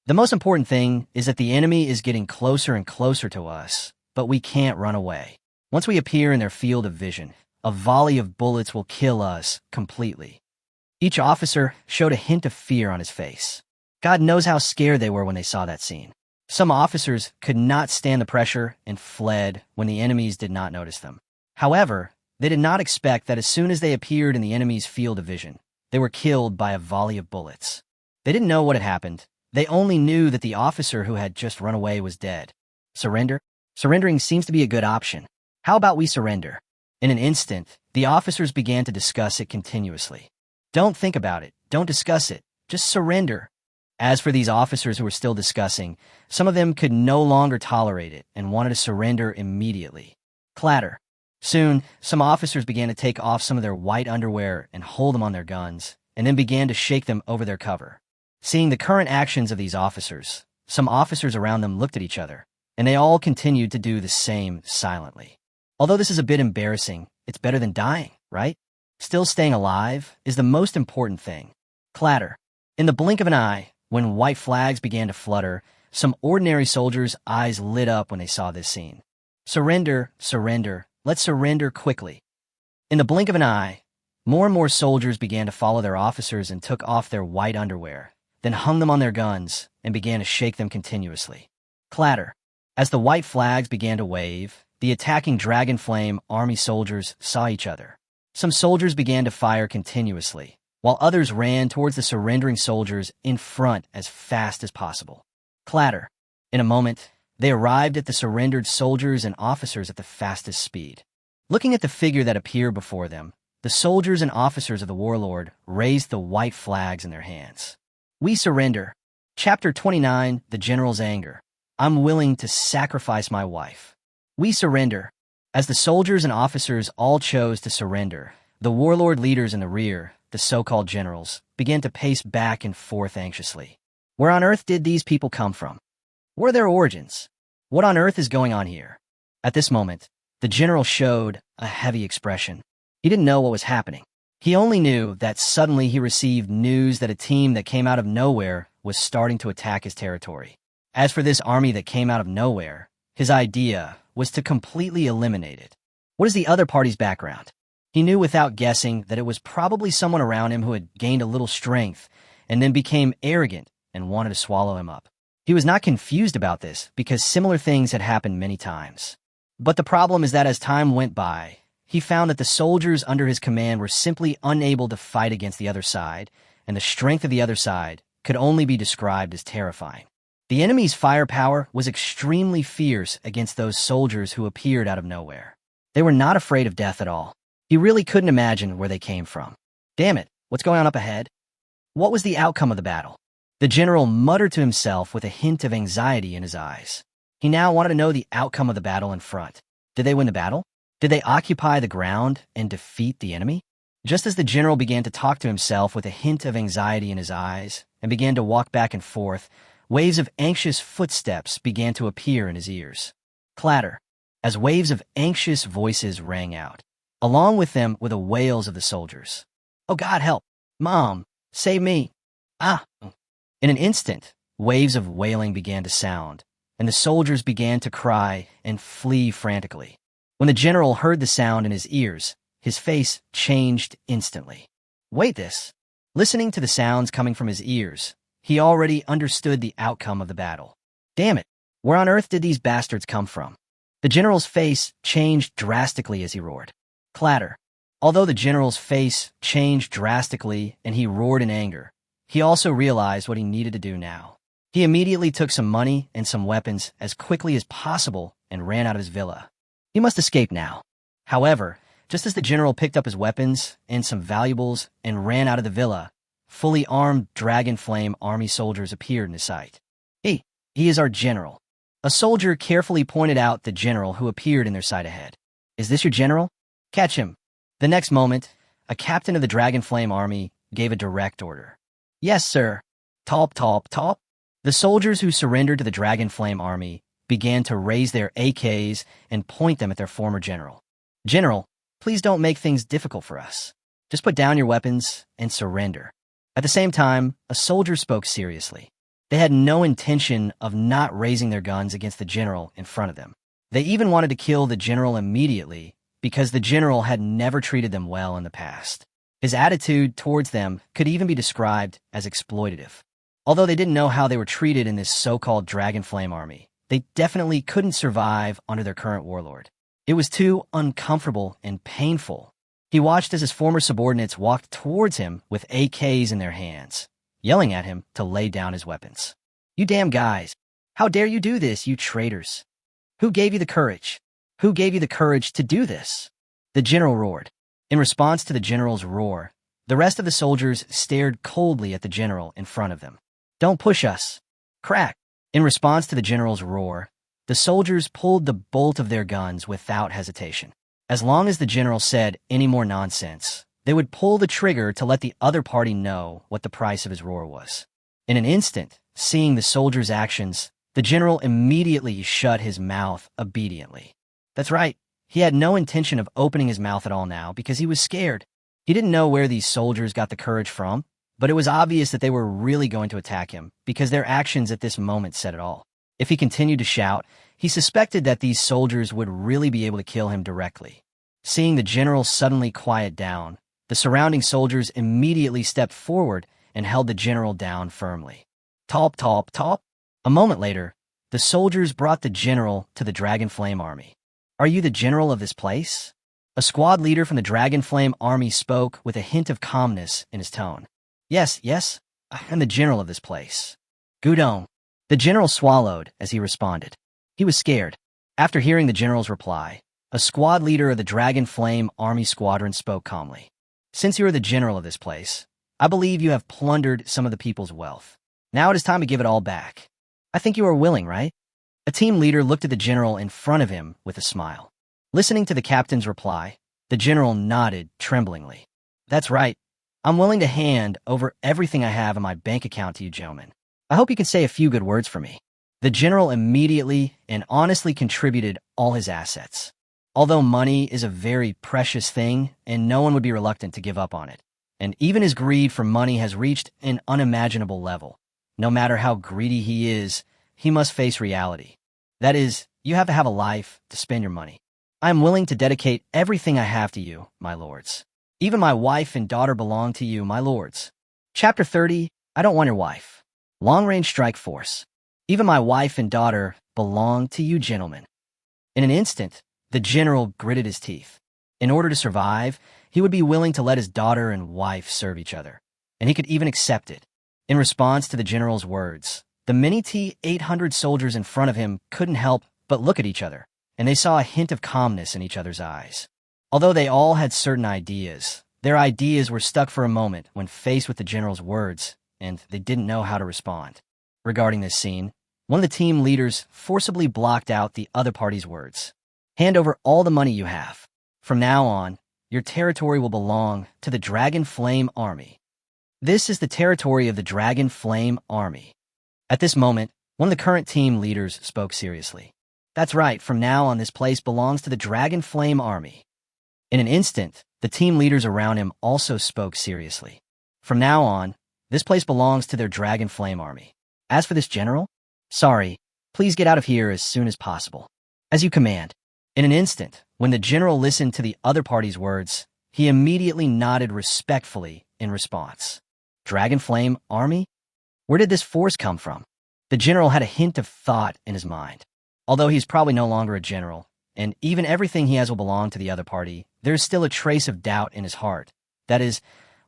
The most important thing is that the enemy is getting closer and closer to us, but we can't run away. Once we appear in their field of vision, a volley of bullets will kill us completely. Each officer showed a hint of fear on his face. God knows how scared they were when they saw that scene. Some officers could not stand the pressure and fled when the enemies did not notice them. However, they did not expect that as soon as they appeared in the enemy's field of vision, they were killed by a volley of bullets. They didn't know what had happened. They only knew that the officer who had just run away was dead. Surrender? Surrendering seems to be a good option. How about we surrender? In an instant, the officers began to discuss it continuously. Don't think about it. Don't discuss it. Just surrender. As for these officers who were still discussing, some of them could no longer tolerate it and wanted to surrender immediately. Clatter. Soon, some officers began to take off some of their white underwear and hold them on their guns, and then began to shake them over their cover. Seeing the current actions of these officers, some officers around them looked at each other, and they all continued to do the same silently. Although this is a bit embarrassing, it's better than dying, right? Still staying alive is the most important thing. Clatter. In the blink of an eye, when white flags began to flutter, some ordinary soldiers' eyes lit up when they saw this scene. Surrender, surrender, let's surrender quickly. In the blink of an eye, more and more soldiers began to follow their officers and took off their white underwear, then hung them on their guns and began to shake them continuously. Clatter. As the white flags began to wave, the attacking Dragon Flame army soldiers saw each other. Some soldiers began to fire continuously, while others ran towards the surrendering soldiers in front as fast as possible. Clatter. In a moment, they arrived at the surrendered soldiers and officers at the fastest speed. Looking at the figure that appeared before them, the soldiers and officers of the warlord raised the white flags in their hands. We surrender. Chapter 29, The General's Anger. I'm willing to sacrifice my wife. We surrender. As the soldiers and officers all chose to surrender, the warlord leaders in the rear, the so-called generals, began to pace back and forth anxiously. Where on earth did these people come from? What are their origins? What on earth is going on here? At this moment, the general showed a heavy expression. He didn't know what was happening. He only knew that suddenly he received news that a team that came out of nowhere was starting to attack his territory. As for this army that came out of nowhere, his idea was to completely eliminate it. What is the other party's background? He knew without guessing that it was probably someone around him who had gained a little strength and then became arrogant and wanted to swallow him up. He was not confused about this because similar things had happened many times. But the problem is that as time went by, he found that the soldiers under his command were simply unable to fight against the other side, and the strength of the other side could only be described as terrifying. The enemy's firepower was extremely fierce against those soldiers who appeared out of nowhere. They were not afraid of death at all. He really couldn't imagine where they came from. Damn it, what's going on up ahead? What was the outcome of the battle? The general muttered to himself with a hint of anxiety in his eyes. He now wanted to know the outcome of the battle in front. Did they win the battle? Did they occupy the ground and defeat the enemy? Just as the general began to talk to himself with a hint of anxiety in his eyes and began to walk back and forth, waves of anxious footsteps began to appear in his ears. Clatter, as waves of anxious voices rang out. Along with them were the wails of the soldiers. Oh God, help! Mom, save me! Ah! In an instant, waves of wailing began to sound, and the soldiers began to cry and flee frantically. When the general heard the sound in his ears, his face changed instantly. Wait this! Listening to the sounds coming from his ears, he already understood the outcome of the battle. Damn it! Where on earth did these bastards come from? The general's face changed drastically as he roared. Clatter. Although the general's face changed drastically and he roared in anger, he also realized what he needed to do now. He immediately took some money and some weapons as quickly as possible and ran out of his villa. He must escape now. However, Just as the general picked up his weapons and some valuables and ran out of the villa, fully armed Dragon Flame army soldiers appeared in his sight. He is our general. A soldier carefully pointed out the general who appeared in their sight ahead. Is this your general? Catch him. The next moment, a captain of the Dragon Flame army gave a direct order. Yes, sir. Top, top, top. The soldiers who surrendered to the Dragon Flame army began to raise their AKs and point them at their former general. General, please don't make things difficult for us. Just put down your weapons and surrender. At the same time, a soldier spoke seriously. They had no intention of not raising their guns against the general in front of them. They even wanted to kill the general immediately because the general had never treated them well in the past. His attitude towards them could even be described as exploitative. Although they didn't know how they were treated in this so-called Dragon Flame army, they definitely couldn't survive under their current warlord. It was too uncomfortable and painful. He watched as his former subordinates walked towards him with AKs in their hands, yelling at him to lay down his weapons. You damn guys! How dare you do this, you traitors! Who gave you the courage? Who gave you the courage to do this? The general roared. In response to the general's roar, the rest of the soldiers stared coldly at the general in front of them. Don't push us! Crack! In response to the general's roar, the soldiers pulled the bolt of their guns without hesitation. As long as the general said any more nonsense, they would pull the trigger to let the other party know what the price of his roar was. In an instant, seeing the soldiers' actions, the general immediately shut his mouth obediently. That's right, he had no intention of opening his mouth at all now because he was scared. He didn't know where these soldiers got the courage from, but it was obvious that they were really going to attack him because their actions at this moment said it all. If he continued to shout, he suspected that these soldiers would really be able to kill him directly. Seeing the general suddenly quiet down, the surrounding soldiers immediately stepped forward and held the general down firmly. Top, top, top. A moment later, the soldiers brought the general to the Dragon Flame army. Are you the general of this place? A squad leader from the Dragon Flame army spoke with a hint of calmness in his tone. Yes, I'm the general of this place. Gudong. The general swallowed as he responded. He was scared. After hearing the general's reply, a squad leader of the Dragon Flame army squadron spoke calmly. Since you are the general of this place, I believe you have plundered some of the people's wealth. Now it is time to give it all back. I think you are willing, right? A team leader looked at the general in front of him with a smile. Listening to the captain's reply, the general nodded tremblingly. That's right. I'm willing to hand over everything I have in my bank account to you gentlemen. I hope you can say a few good words for me. The general immediately and honestly contributed all his assets. Although money is a very precious thing, and no one would be reluctant to give up on it. And even his greed for money has reached an unimaginable level. No matter how greedy he is, he must face reality. That is, you have to have a life to spend your money. I am willing to dedicate everything I have to you, my lords. Even my wife and daughter belong to you, my lords. Chapter 30, I don't want your wife. Long-range strike force. Even my wife and daughter belong to you, gentlemen. In an instant, the general gritted his teeth. In order to survive, he would be willing to let his daughter and wife serve each other, and he could even accept it. In response to the general's words, the many T-800 soldiers in front of him couldn't help but look at each other, and they saw a hint of calmness in each other's eyes. Although they all had certain ideas, their ideas were stuck for a moment when faced with the general's words, and they didn't know how to respond. Regarding this scene, one of the team leaders forcibly blocked out the other party's words. Hand over all the money you have. From now on, your territory will belong to the Dragon Flame Army. This is the territory of the Dragon Flame Army. At this moment, one of the current team leaders spoke seriously. That's right, from now on this place belongs to the Dragon Flame Army. In an instant, the team leaders around him also spoke seriously. From now on, this place belongs to their Dragon Flame Army. As for this general, sorry, please get out of here as soon as possible. As you command. In an instant, when the general listened to the other party's words, he immediately nodded respectfully in response. Dragon Flame Army? Where did this force come from? The general had a hint of thought in his mind. Although he's probably no longer a general, and even everything he has will belong to the other party, there is still a trace of doubt in his heart. That is,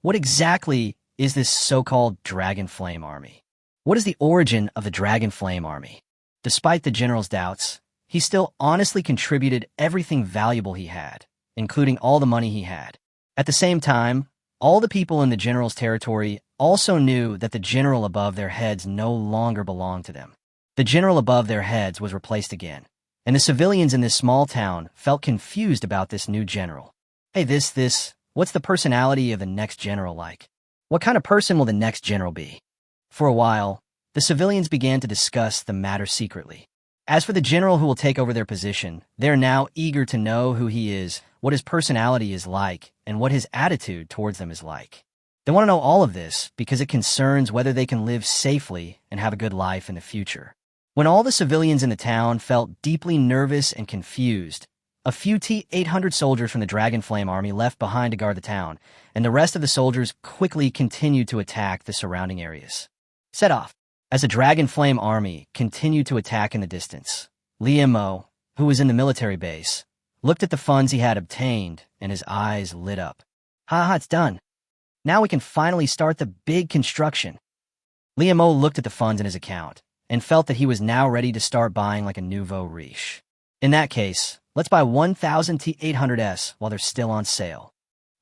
what exactly is this so-called Dragon Flame Army? What is the origin of the Dragon Flame Army? Despite the general's doubts, he still honestly contributed everything valuable he had, including all the money he had. At the same time, all the people in the general's territory also knew that the general above their heads no longer belonged to them. The general above their heads was replaced again, and the civilians in this small town felt confused about this new general. Hey, what's the personality of the next general like? What kind of person will the next general be? For a while, the civilians began to discuss the matter secretly. As for the general who will take over their position, they are now eager to know who he is, what his personality is like, and what his attitude towards them is like. They want to know all of this because it concerns whether they can live safely and have a good life in the future. When all the civilians in the town felt deeply nervous and confused, a few T-800 soldiers from the Dragon Flame army left behind to guard the town, and the rest of the soldiers quickly continued to attack the surrounding areas. Set off. As the Dragon Flame army continued to attack in the distance, Liemo, who was in the military base, looked at the funds he had obtained, and his eyes lit up. It's done. Now we can finally start the big construction. Liemo looked at the funds in his account and felt that he was now ready to start buying like a nouveau riche. In that case, let's buy 1,000 T-800s while they're still on sale.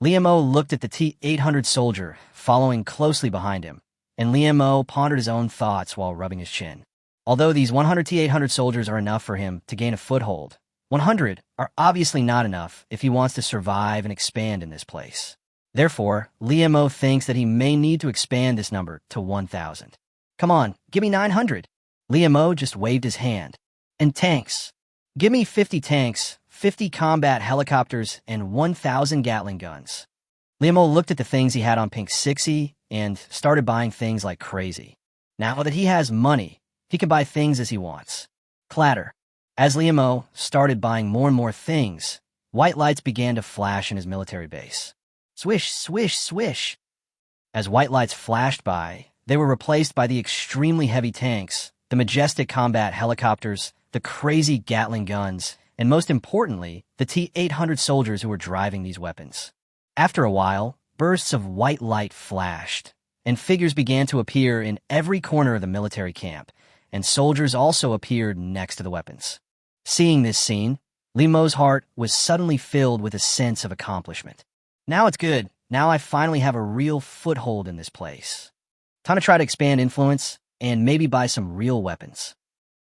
Liemo looked at the T-800 soldier, following closely behind him, and Liemo pondered his own thoughts while rubbing his chin. Although these 100 T-800 soldiers are enough for him to gain a foothold, 100 are obviously not enough if he wants to survive and expand in this place. Therefore, Liemo thinks that he may need to expand this number to 1,000. Come on, give me 900. Liemo just waved his hand. And tanks. Give me 50 tanks, 50 combat helicopters, and 1,000 Gatling guns. Liemo looked at the things he had on Pink 6E and started buying things like crazy. Now that he has money, he can buy things as he wants. Clatter. As Liemo started buying more and more things, white lights began to flash in his military base. Swish, swish, swish. As white lights flashed by, they were replaced by the extremely heavy tanks, the majestic combat helicopters, the crazy Gatling guns, and most importantly, the T-800 soldiers who were driving these weapons. After a while, bursts of white light flashed, and figures began to appear in every corner of the military camp, and soldiers also appeared next to the weapons. Seeing this scene, Liemo's heart was suddenly filled with a sense of accomplishment. Now it's good. Now I finally have a real foothold in this place. Time to try to expand influence and maybe buy some real weapons.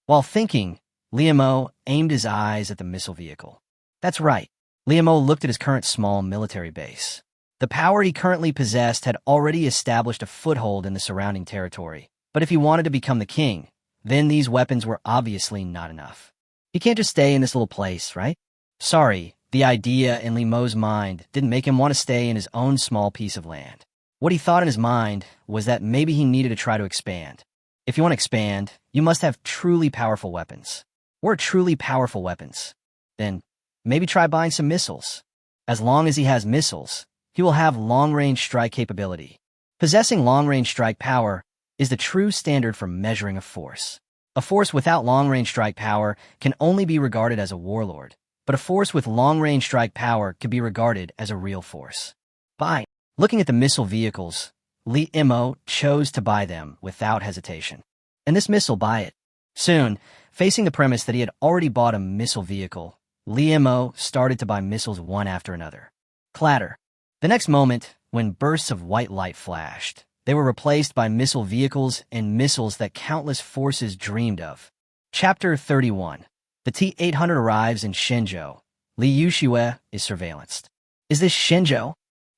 While thinking, Liemo aimed his eyes at the missile vehicle. That's right. Liemo looked at his current small military base. The power he currently possessed had already established a foothold in the surrounding territory. But if he wanted to become the king, then these weapons were obviously not enough. He can't just stay in this little place, right? Sorry, the idea in Liemo's mind didn't make him want to stay in his own small piece of land. What he thought in his mind was that maybe he needed to try to expand. If you want to expand, you must have truly powerful weapons. Or truly powerful weapons. Then, maybe try buying some missiles. As long as he has missiles, he will have long-range strike capability. Possessing long-range strike power is the true standard for measuring a force. A force without long-range strike power can only be regarded as a warlord, but a force with long-range strike power can be regarded as a real force. Buy. Looking at the missile vehicles, Liemo chose to buy them without hesitation. And this missile, buy it. Soon, facing the premise that he had already bought a missile vehicle, Liemo started to buy missiles one after another. Clatter. The next moment, when bursts of white light flashed, they were replaced by missile vehicles and missiles that countless forces dreamed of. Chapter 31. The T-800 arrives in Shenzhou. Li Yuxue is surveillanced. Is this Shenzhou?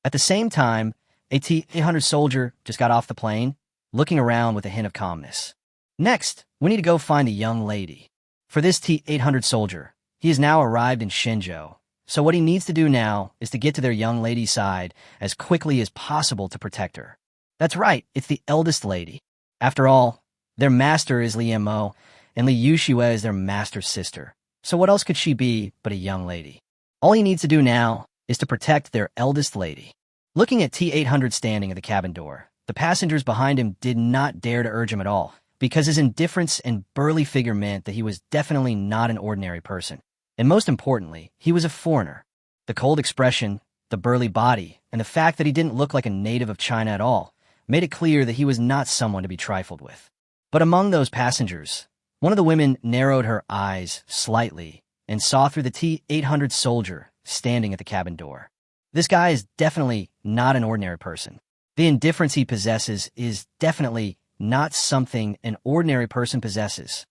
At the same time, a T-800 soldier just got off the plane, looking around with a hint of calmness. Next, we need to go find a young lady. For this T-800 soldier, he has now arrived in Shenzhou, so what he needs to do now is to get to their young lady's side as quickly as possible to protect her. That's right, it's the eldest lady. After all, their master is Liemo, and Li Yuxue is their master's sister. So what else could she be but a young lady? All he needs to do now is to protect their eldest lady. Looking at T-800 standing at the cabin door, the passengers behind him did not dare to urge him at all, because his indifference and burly figure meant that he was definitely not an ordinary person. And most importantly, he was a foreigner. The cold expression, the burly body, and the fact that he didn't look like a native of China at all made it clear that he was not someone to be trifled with. But among those passengers, one of the women narrowed her eyes slightly and saw through the T-800 soldier standing at the cabin door. This guy is definitely not an ordinary person. The indifference he possesses is definitely not something an ordinary person possesses.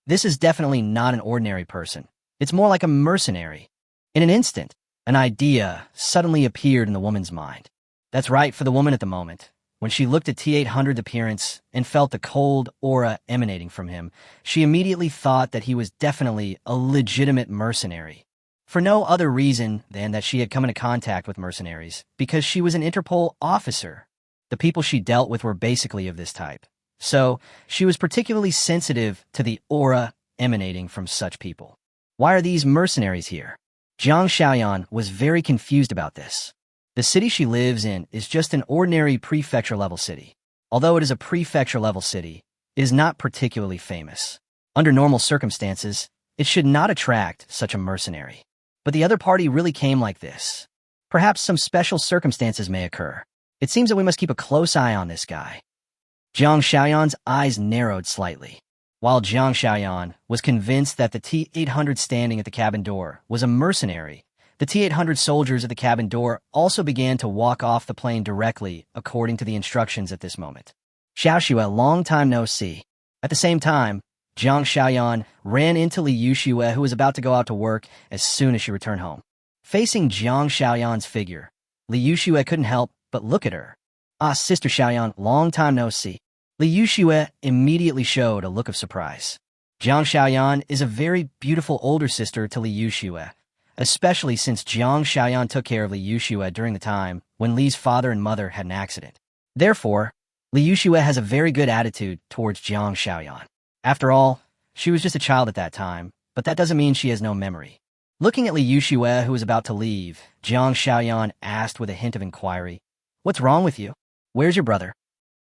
This is definitely not an ordinary person. It's more like a mercenary. In an instant, an idea suddenly appeared in the woman's mind. That's right for the woman at the moment. When she looked at T-800's appearance and felt the cold aura emanating from him, she immediately thought that he was definitely a legitimate mercenary. For no other reason than that she had come into contact with mercenaries, because she was an Interpol officer. The people she dealt with were basically of this type. So, she was particularly sensitive to the aura emanating from such people. Why are these mercenaries here? Jiang Xiaoyan was very confused about this. The city she lives in is just an ordinary prefecture-level city. Although it is a prefecture-level city, it is not particularly famous. Under normal circumstances, it should not attract such a mercenary. But the other party really came like this. Perhaps some special circumstances may occur. It seems that we must keep a close eye on this guy. Jiang Xiaoyan's eyes narrowed slightly. While Jiang Xiaoyan was convinced that the T-800 standing at the cabin door was a mercenary, the T-800 soldiers at the cabin door also began to walk off the plane directly according to the instructions at this moment. Xiaoxue, long time no see. At the same time, Jiang Xiaoyan ran into Li Yuxue, who was about to go out to work as soon as she returned home. Facing Jiang Xiaoyan's figure, Li Yuxue couldn't help but look at her. Ah, Sister Xiaoyan, long time no see. Li Yuxue immediately showed a look of surprise. Jiang Xiaoyan is a very beautiful older sister to Li Yuxue, especially since Jiang Xiaoyan took care of Li Yuxue during the time when Li's father and mother had an accident. Therefore, Li Yuxue has a very good attitude towards Jiang Xiaoyan. After all, she was just a child at that time, but that doesn't mean she has no memory. Looking at Li Yuxue, who was about to leave, Jiang Xiaoyan asked with a hint of inquiry, "What's wrong with you? Where's your brother?"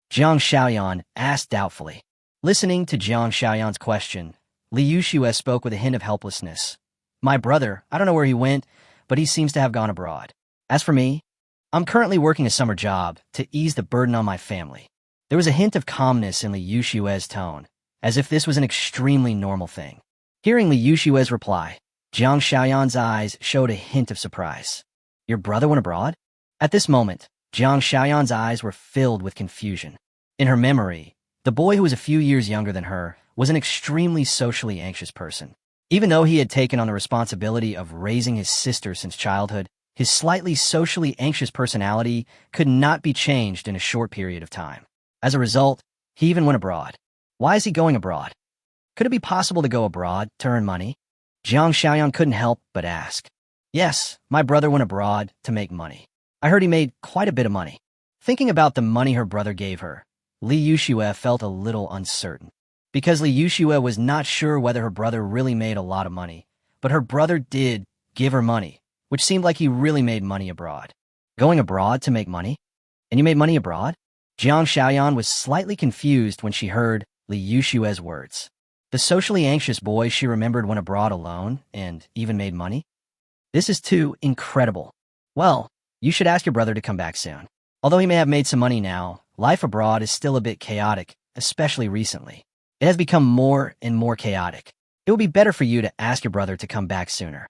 Jiang Xiaoyan asked doubtfully. Listening to Jiang Xiaoyan's question, Li Yuxue spoke with a hint of helplessness. "My brother, I don't know where he went, but he seems to have gone abroad. As for me, I'm currently working a summer job to ease the burden on my family." There was a hint of calmness in Li Yuxue's tone, as if this was an extremely normal thing. Hearing Li Yuxue's reply, Jiang Xiaoyan's eyes showed a hint of surprise. "Your brother went abroad?" At this moment, Jiang Xiaoyan's eyes were filled with confusion. In her memory, the boy who was a few years younger than her was an extremely socially anxious person. Even though he had taken on the responsibility of raising his sister since childhood, his slightly socially anxious personality could not be changed in a short period of time. As a result, he even went abroad. Why is he going abroad? Could it be possible to go abroad to earn money? Jiang Xiaoyan couldn't help but ask. "Yes, my brother went abroad to make money. I heard he made quite a bit of money." Thinking about the money her brother gave her, Li Yuxue felt a little uncertain. Because Li Yuxue was not sure whether her brother really made a lot of money, but her brother did give her money, which seemed like he really made money abroad. Going abroad to make money? And you made money abroad? Jiang Xiaoyan was slightly confused when she heard Li Yuxue's words. The socially anxious boy she remembered went abroad alone and even made money? This is too incredible. Well, you should ask your brother to come back soon. Although he may have made some money now, life abroad is still a bit chaotic, especially recently. It has become more and more chaotic. It would be better for you to ask your brother to come back sooner.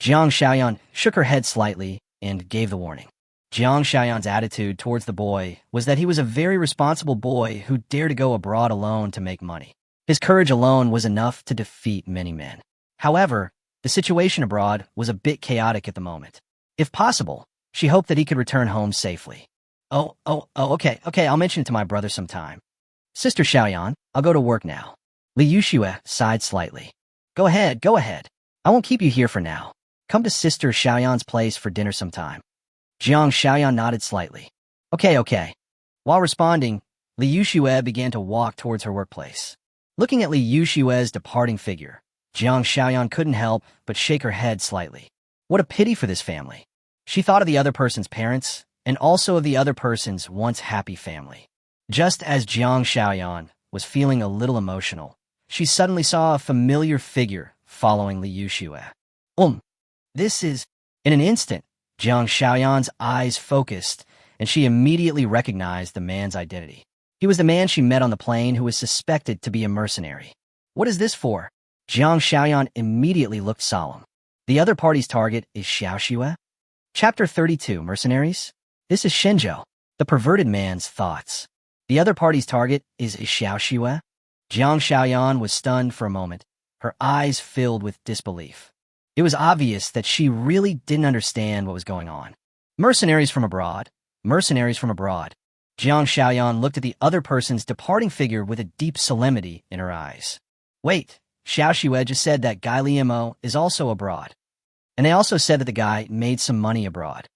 Jiang Xiaoyan shook her head slightly and gave the warning. Jiang Xiaoyan's attitude towards the boy was that he was a very responsible boy who dared to go abroad alone to make money. His courage alone was enough to defeat many men. However, the situation abroad was a bit chaotic at the moment. If possible, she hoped that he could return home safely. Okay, I'll mention it to my brother sometime. Sister Xiaoyan, I'll go to work now. Li Yuxue sighed slightly. Go ahead. I won't keep you here for now. Come to Sister Xiaoyan's place for dinner sometime. Jiang Xiaoyan nodded slightly. Okay. While responding, Li Yuxue began to walk towards her workplace. Looking at Li Yuxue's departing figure, Jiang Xiaoyan couldn't help but shake her head slightly. What a pity for this family. She thought of the other person's parents, and also of the other person's once happy family. Just as Jiang Xiaoyan was feeling a little emotional, she suddenly saw a familiar figure following Li Yuxue. This is... In an instant, Jiang Xiaoyan's eyes focused, and she immediately recognized the man's identity. He was the man she met on the plane who was suspected to be a mercenary. What is this for? Jiang Xiaoyan immediately looked solemn. The other party's target is Xiaoxue. Chapter 32, Mercenaries. This is Shenzhou, the perverted man's thoughts. The other party's target is Xiaoxue. Jiang Xiaoyan was stunned for a moment, her eyes filled with disbelief. It was obvious that she really didn't understand what was going on. Mercenaries from abroad. Mercenaries from abroad. Jiang Xiaoyan looked at the other person's departing figure with a deep solemnity in her eyes. Wait, Xiaoxue just said that Guy Liamo is also abroad. And they also said that the guy made some money abroad.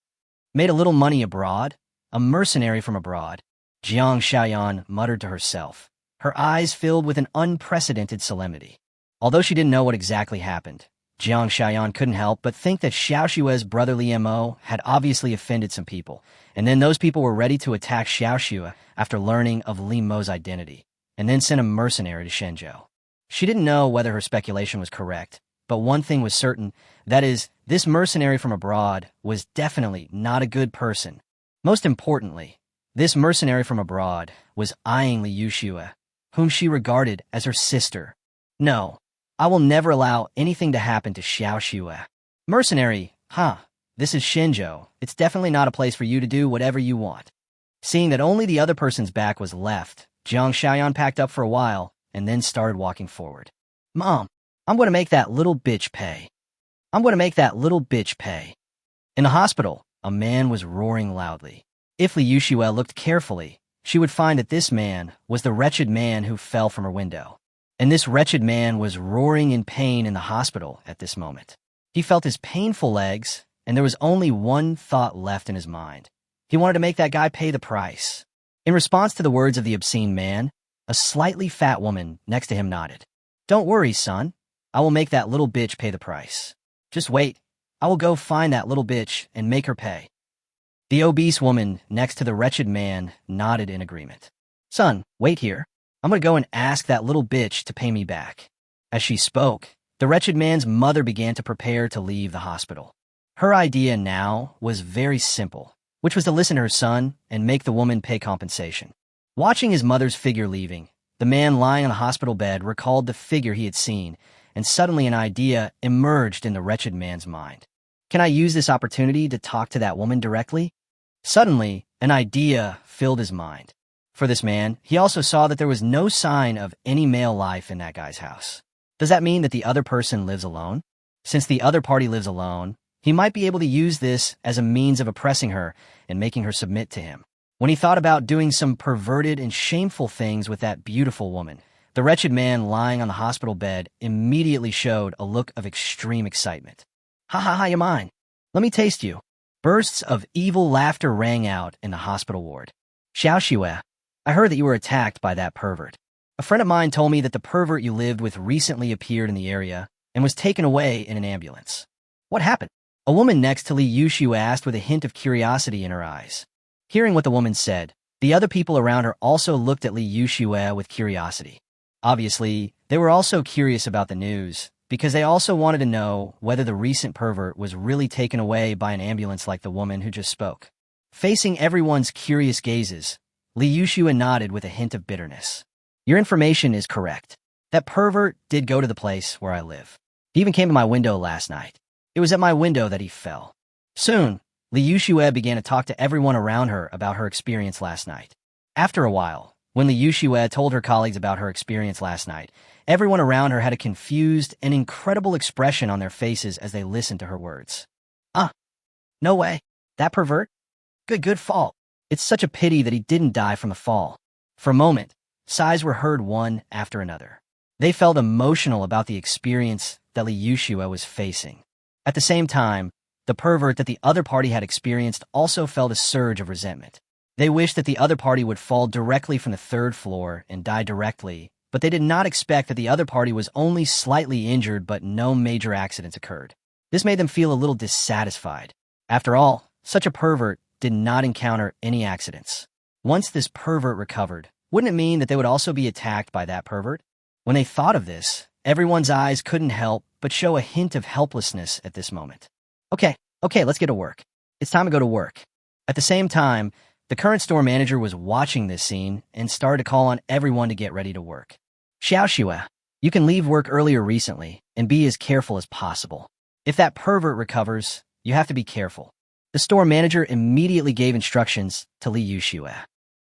Made a little money abroad? A mercenary from abroad. Jiang Xiaoyan muttered to herself, her eyes filled with an unprecedented solemnity. Although she didn't know what exactly happened, Jiang Xiaoyan couldn't help but think that Xiaoxue's brother Liamo had obviously offended some people, and then those people were ready to attack Xiaoxue after learning of Liamo's identity, and then send a mercenary to Shenzhou. She didn't know whether her speculation was correct, but one thing was certain, that is, this mercenary from abroad was definitely not a good person. Most importantly, this mercenary from abroad was eyeing Liuxue, whom she regarded as her sister. No, I will never allow anything to happen to Xiaoxue. Mercenary, huh? This is Shenzhou. It's definitely not a place for you to do whatever you want. Seeing that only the other person's back was left, Jiang Xiaoyan packed up for a while and then started walking forward. Mom, I'm going to make that little bitch pay. I'm going to make that little bitch pay. In the hospital, a man was roaring loudly. If Liuxue looked carefully, she would find that this man was the wretched man who fell from her window. And this wretched man was roaring in pain in the hospital at this moment. He felt his painful legs, and there was only one thought left in his mind. He wanted to make that guy pay the price. In response to the words of the obscene man, a slightly fat woman next to him nodded. Don't worry, son. I will make that little bitch pay the price. Just wait. I will go find that little bitch and make her pay. The obese woman next to the wretched man nodded in agreement. Son, wait here. I'm going to go and ask that little bitch to pay me back. As she spoke, the wretched man's mother began to prepare to leave the hospital. Her idea now was very simple, which was to listen to her son and make the woman pay compensation. Watching his mother's figure leaving, the man lying on the hospital bed recalled the figure he had seen, and suddenly an idea emerged in the wretched man's mind. Can I use this opportunity to talk to that woman directly? Suddenly, an idea filled his mind. For this man, he also saw that there was no sign of any male life in that guy's house. Does that mean that the other person lives alone? Since the other party lives alone, he might be able to use this as a means of oppressing her and making her submit to him. When he thought about doing some perverted and shameful things with that beautiful woman, the wretched man lying on the hospital bed immediately showed a look of extreme excitement. Ha ha ha, you mine. Let me taste you. Bursts of evil laughter rang out in the hospital ward. Xiaoxue, I heard that you were attacked by that pervert. A friend of mine told me that the pervert you lived with recently appeared in the area and was taken away in an ambulance. What happened? A woman next to Liuxue asked with a hint of curiosity in her eyes. Hearing what the woman said, the other people around her also looked at Liuxue with curiosity. Obviously, they were also curious about the news, because they also wanted to know whether the recent pervert was really taken away by an ambulance like the woman who just spoke. Facing everyone's curious gazes, Liuxue nodded with a hint of bitterness. Your information is correct. That pervert did go to the place where I live. He even came to my window last night. It was at my window that he fell. Soon, Liuxue began to talk to everyone around her about her experience last night. After a while, when Liuxue told her colleagues about her experience last night, everyone around her had a confused and incredible expression on their faces as they listened to her words. No way. That pervert? Good fault. It's such a pity that he didn't die from the fall. For a moment, sighs were heard one after another. They felt emotional about the experience that Liuxue was facing. At the same time, the pervert that the other party had experienced also felt a surge of resentment. They wished that the other party would fall directly from the third floor and die directly, but they did not expect that the other party was only slightly injured but no major accidents occurred. This made them feel a little dissatisfied. After all, such a pervert did not encounter any accidents. Once this pervert recovered, wouldn't it mean that they would also be attacked by that pervert? When they thought of this, everyone's eyes couldn't help but show a hint of helplessness at this moment. Okay, let's get to work. It's time to go to work. At the same time, the current store manager was watching this scene and started to call on everyone to get ready to work. Xiaoxue, you can leave work earlier recently and be as careful as possible. If that pervert recovers, you have to be careful. The store manager immediately gave instructions to Li Yuxiue.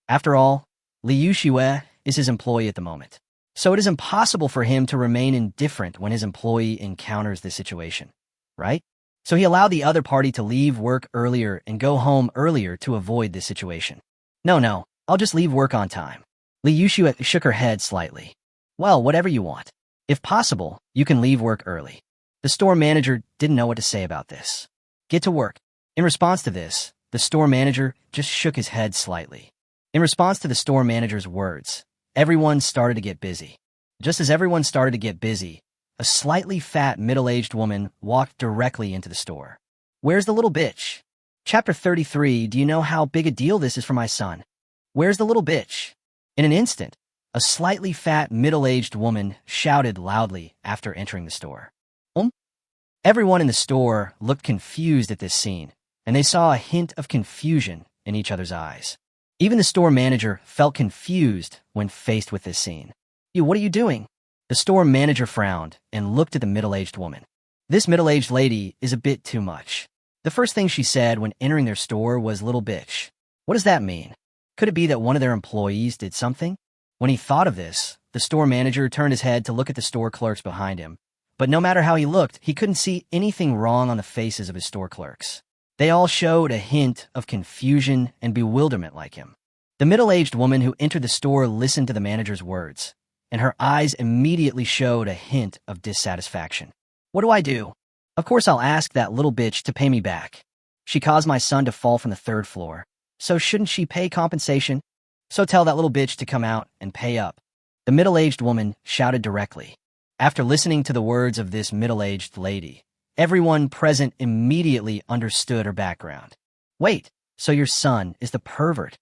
After all, Li Yuxiue is his employee at the moment, so it is impossible for him to remain indifferent when his employee encounters this situation, right? So he allowed the other party to leave work earlier and go home earlier to avoid this situation. No, I'll just leave work on time. Li Yuxiue shook her head slightly. Well, whatever you want. If possible, you can leave work early. The store manager didn't know what to say about this. Get to work. In response to this, the store manager just shook his head slightly. In response to the store manager's words, everyone started to get busy. Just as everyone started to get busy, a slightly fat middle-aged woman walked directly into the store. Where's the little bitch? Chapter 33, do you know how big a deal this is for my son? Where's the little bitch? In an instant, a slightly fat middle-aged woman shouted loudly after entering the store. Everyone in the store looked confused at this scene, and they saw a hint of confusion in each other's eyes. Even the store manager felt confused when faced with this scene. What are you doing? The store manager frowned and looked at the middle-aged woman. This middle-aged lady is a bit too much. The first thing she said when entering their store was little bitch. What does that mean? Could it be that one of their employees did something? When he thought of this, the store manager turned his head to look at the store clerks behind him. But no matter how he looked, he couldn't see anything wrong on the faces of his store clerks. They all showed a hint of confusion and bewilderment like him. The middle-aged woman who entered the store listened to the manager's words, and her eyes immediately showed a hint of dissatisfaction. What do I do? Of course I'll ask that little bitch to pay me back. She caused my son to fall from the 3rd floor, so shouldn't she pay compensation? So tell that little bitch to come out and pay up. The middle-aged woman shouted directly. After listening to the words of this middle-aged lady, everyone present immediately understood her background. Wait, so your son is the pervert?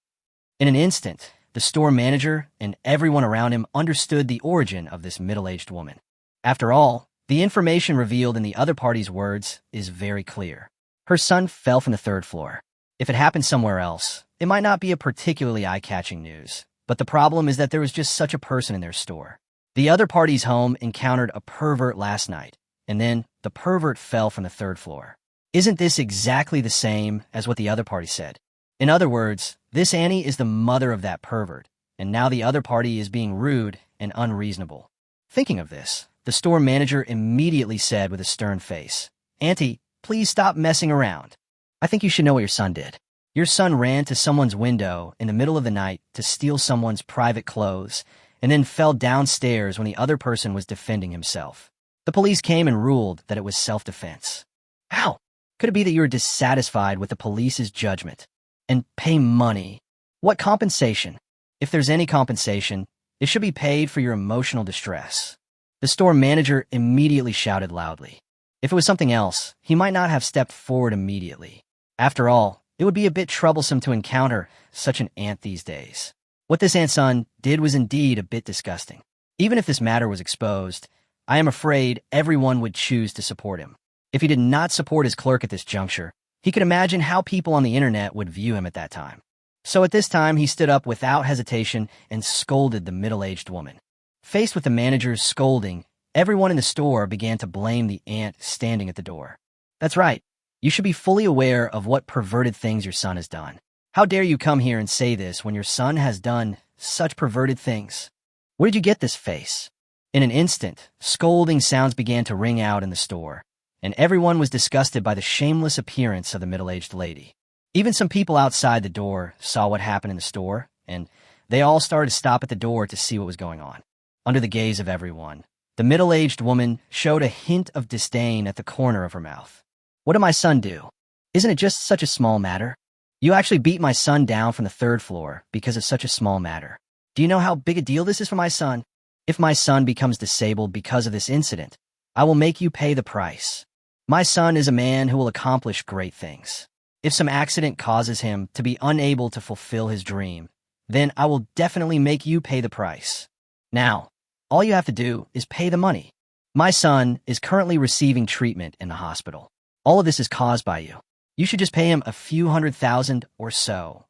In an instant, the store manager and everyone around him understood the origin of this middle-aged woman. After all, the information revealed in the other party's words is very clear. Her son fell from the 3rd floor. If it happened somewhere else, it might not be a particularly eye-catching news, but the problem is that there was just such a person in their store. The other party's home encountered a pervert last night, and then the pervert fell from the 3rd floor. Isn't this exactly the same as what the other party said? In other words, this Annie is the mother of that pervert, and now the other party is being rude and unreasonable. Thinking of this, the store manager immediately said with a stern face, Auntie, please stop messing around. I think you should know what your son did. Your son ran to someone's window in the middle of the night to steal someone's private clothes, and then fell downstairs when the other person was defending himself. The police came and ruled that it was self-defense. How? Could it be that you are dissatisfied with the police's judgment? And pay money? What compensation? If there's any compensation, it should be paid for your emotional distress. The store manager immediately shouted loudly. If it was something else, he might not have stepped forward immediately. After all, it would be a bit troublesome to encounter such an aunt these days. What this aunt's son did was indeed a bit disgusting. Even if this matter was exposed, I am afraid everyone would choose to support him. If he did not support his clerk at this juncture, he could imagine how people on the internet would view him at that time. So at this time, he stood up without hesitation and scolded the middle-aged woman. Faced with the manager's scolding, everyone in the store began to blame the aunt standing at the door. That's right. You should be fully aware of what perverted things your son has done. How dare you come here and say this when your son has done such perverted things? Where did you get this face? In an instant, scolding sounds began to ring out in the store, and everyone was disgusted by the shameless appearance of the middle-aged lady. Even some people outside the door saw what happened in the store, and they all started to stop at the door to see what was going on. Under the gaze of everyone, the middle-aged woman showed a hint of disdain at the corner of her mouth. What did my son do? Isn't it just such a small matter? You actually beat my son down from the 3rd floor because of such a small matter. Do you know how big a deal this is for my son? If my son becomes disabled because of this incident, I will make you pay the price. My son is a man who will accomplish great things. If some accident causes him to be unable to fulfill his dream, then I will definitely make you pay the price. Now, all you have to do is pay the money. My son is currently receiving treatment in the hospital. All of this is caused by you. You should just pay him a few $100,000 or so.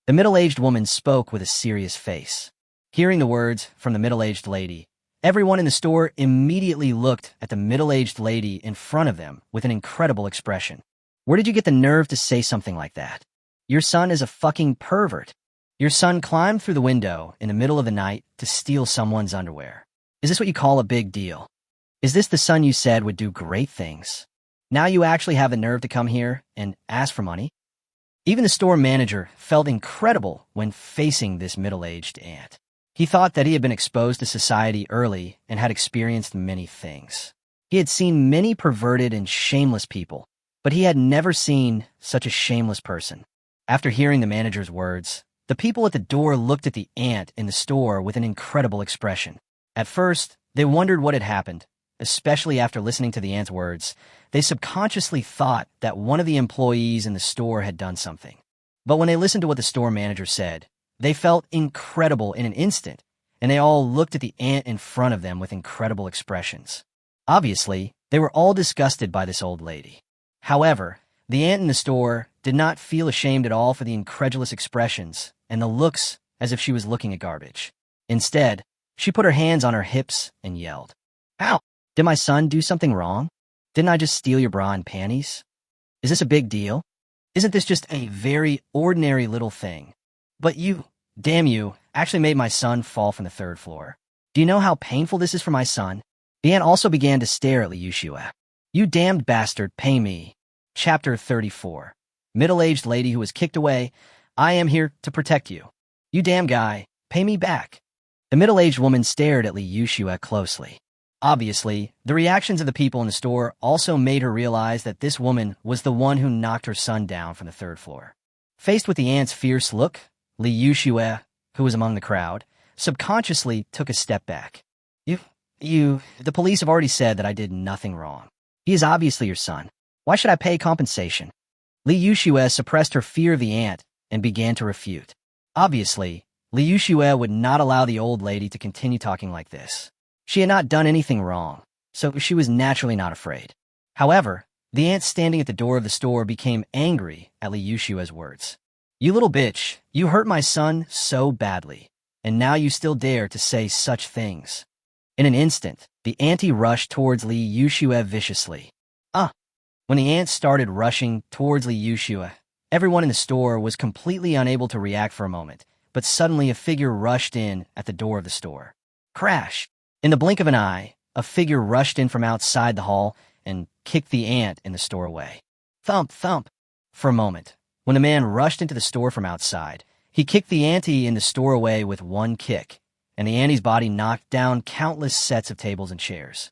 The middle-aged woman spoke with a serious face. Hearing the words from the middle-aged lady, Everyone in the store immediately looked at the middle-aged lady in front of them with an incredible expression. Where did you get the nerve to say something like that? Your son is a fucking pervert. Your son climbed through the window in the middle of the night to steal someone's underwear. Is this what you call a big deal? Is this the son you said would do great things? Now you actually have the nerve to come here and ask for money? Even the store manager felt incredible when facing this middle-aged aunt. He thought that he had been exposed to society early and had experienced many things. He had seen many perverted and shameless people, but he had never seen such a shameless person. After hearing the manager's words, the people at the door looked at the aunt in the store with an incredible expression. At first, they wondered what had happened, especially after listening to the aunt's words. They subconsciously thought that one of the employees in the store had done something. But when they listened to what the store manager said, they felt incredible in an instant, and they all looked at the aunt in front of them with incredible expressions. Obviously, they were all disgusted by this old lady. However, the aunt in the store did not feel ashamed at all for the incredulous expressions and the looks as if she was looking at garbage. Instead, she put her hands on her hips and yelled, "Ow! Did my son do something wrong? Didn't I just steal your bra and panties? Is this a big deal? Isn't this just a very ordinary little thing? But you, damn you, actually made my son fall from the 3rd floor. Do you know how painful this is for my son?" The aunt also began to stare at Liu Shue. "You damned bastard, pay me." Chapter 34. Middle-aged lady who was kicked away. "I am here to protect you. You damn guy, pay me back." The middle-aged woman stared at Liu Shue closely. Obviously, the reactions of the people in the store also made her realize that this woman was the one who knocked her son down from the 3rd floor. Faced with the aunt's fierce look, Liu Shue, who was among the crowd, subconsciously took a step back. The police have already said that I did nothing wrong. He is obviously your son. Why should I pay compensation?" Liu Shue suppressed her fear of the aunt and began to refute. Obviously, Liu Shue would not allow the old lady to continue talking like this. She had not done anything wrong, so she was naturally not afraid. However, the aunt standing at the door of the store became angry at Liu Shue's words. "You little bitch, you hurt my son so badly, and now you still dare to say such things." In an instant, the auntie rushed towards Liu Shue viciously. When the aunt started rushing towards Liu Shue, everyone in the store was completely unable to react for a moment, but suddenly a figure rushed in at the door of the store. Crash! In the blink of an eye, a figure rushed in from outside the hall and kicked the aunt in the store away. Thump, thump! For a moment, when the man rushed into the store from outside, he kicked the auntie in the store away with one kick, and the auntie's body knocked down countless sets of tables and chairs.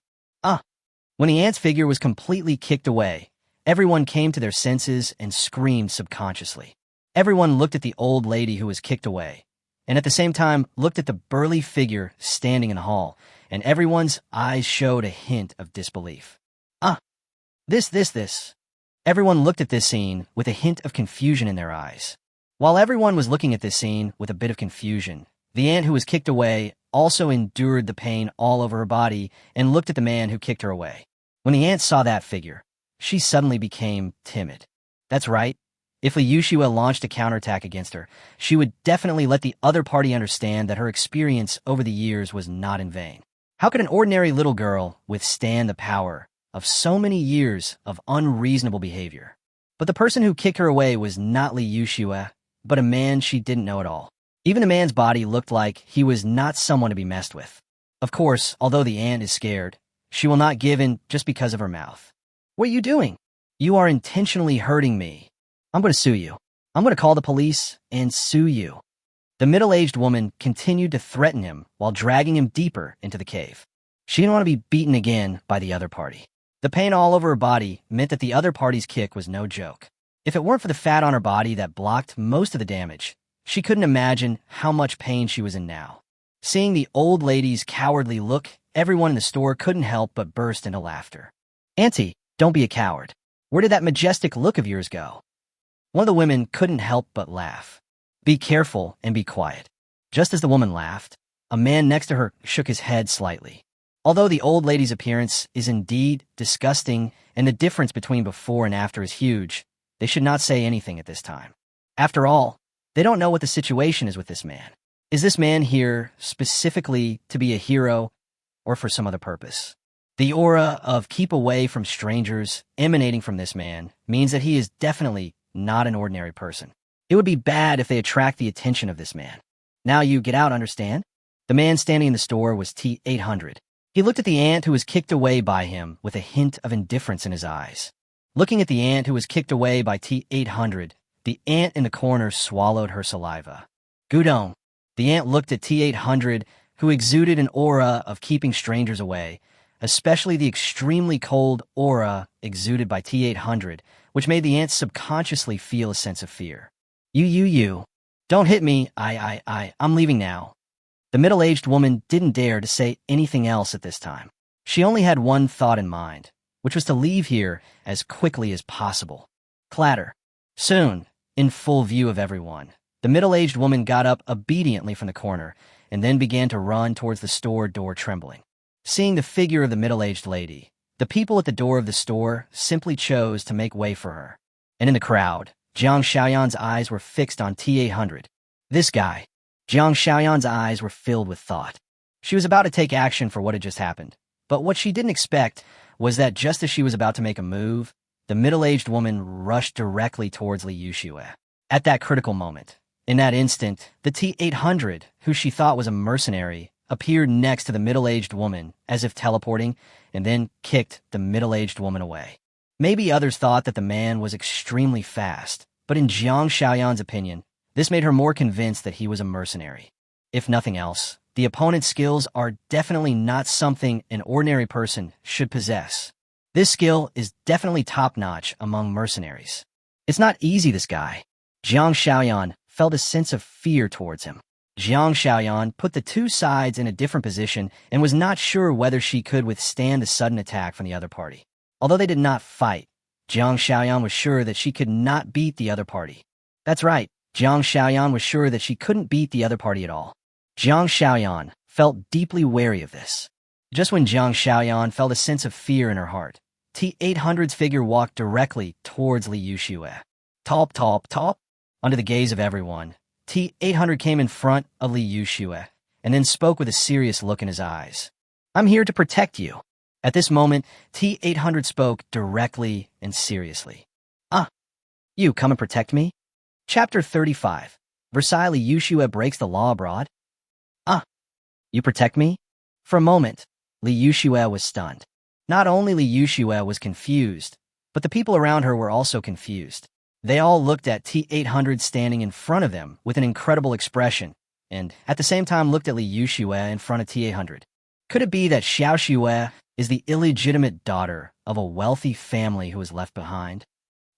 When the aunt's figure was completely kicked away, everyone came to their senses and screamed subconsciously. Everyone looked at the old lady who was kicked away, and at the same time looked at the burly figure standing in the hall, and everyone's eyes showed a hint of disbelief. This. Everyone looked at this scene with a hint of confusion in their eyes. While everyone was looking at this scene with a bit of confusion, the aunt who was kicked away also endured the pain all over her body and looked at the man who kicked her away. When the aunt saw that figure, she suddenly became timid. That's right. If Liu Shue launched a counterattack against her, she would definitely let the other party understand that her experience over the years was not in vain. How could an ordinary little girl withstand the power of so many years of unreasonable behavior? But the person who kicked her away was not Liu Shue, but a man she didn't know at all. Even the man's body looked like he was not someone to be messed with. Of course, although the aunt is scared, she will not give in just because of her mouth. "What are you doing? You are intentionally hurting me. I'm going to sue you. I'm going to call the police and sue you." The middle-aged woman continued to threaten him while dragging him deeper into the cave. She didn't want to be beaten again by the other party. The pain all over her body meant that the other party's kick was no joke. If it weren't for the fat on her body that blocked most of the damage, she couldn't imagine how much pain she was in now. Seeing the old lady's cowardly look, everyone in the store couldn't help but burst into laughter. "Auntie, don't be a coward. Where did that majestic look of yours go?" One of the women couldn't help but laugh. "Be careful and be quiet." Just as the woman laughed, a man next to her shook his head slightly. Although the old lady's appearance is indeed disgusting and the difference between before and after is huge, they should not say anything at this time. After all, they don't know what the situation is with this man. Is this man here specifically to be a hero, or for some other purpose. The aura of keep away from strangers emanating from this man means that he is definitely not an ordinary person. It would be bad if they attract the attention of this man. Now you get out, understand? The man standing in the store was T-800. He looked at the ant who was kicked away by him with a hint of indifference in his eyes. Looking at the ant who was kicked away by T-800, the ant in the corner swallowed her saliva. Gudong. The ant looked at T-800, who exuded an aura of keeping strangers away, especially the extremely cold aura exuded by T-800, which made the ant subconsciously feel a sense of fear. You. Don't hit me, I'm leaving now. The middle-aged woman didn't dare to say anything else at this time. She only had one thought in mind, which was to leave here as quickly as possible. Clatter. Soon, in full view of everyone, the middle-aged woman got up obediently from the corner and then began to run towards the store door trembling. Seeing the figure of the middle-aged lady, the people at the door of the store simply chose to make way for her. And in the crowd, Jiang Xiaoyan's eyes were fixed on T-800. This guy. Jiang Xiaoyan's eyes were filled with thought. She was about to take action for what had just happened, but what she didn't expect was that just as she was about to make a move, the middle-aged woman rushed directly towards Li Yuxue. At that critical moment, in that instant, the T-800, who she thought was a mercenary, appeared next to the middle-aged woman, as if teleporting, and then kicked the middle-aged woman away. Maybe others thought that the man was extremely fast, but in Jiang Xiaoyan's opinion, this made her more convinced that he was a mercenary. If nothing else, the opponent's skills are definitely not something an ordinary person should possess. This skill is definitely top-notch among mercenaries. It's not easy, this guy. Jiang Xiaoyan felt a sense of fear towards him. Jiang Xiaoyan put the two sides in a different position and was not sure whether she could withstand the sudden attack from the other party. Although they did not fight, Jiang Xiaoyan was sure that she could not beat the other party. That's right. Jiang Xiaoyan was sure that she couldn't beat the other party at all. Jiang Xiaoyan felt deeply wary of this. Just when Jiang Xiaoyan felt a sense of fear in her heart, T-800's figure walked directly towards Li Yuxue. Top. Under the gaze of everyone, T-800 came in front of Li Yuxue and then spoke with a serious look in his eyes. I'm here to protect you. At this moment, T-800 spoke directly and seriously. You come and protect me? Chapter 35. Versailles. Li Yuxue breaks the law abroad? You protect me? For a moment, Li Yuxue was stunned. Not only Li Yuxue was confused, but the people around her were also confused. They all looked at T-800 standing in front of them with an incredible expression, and at the same time looked at Li Yuxue in front of T-800. Could it be that Xiao Xue is the illegitimate daughter of a wealthy family who was left behind?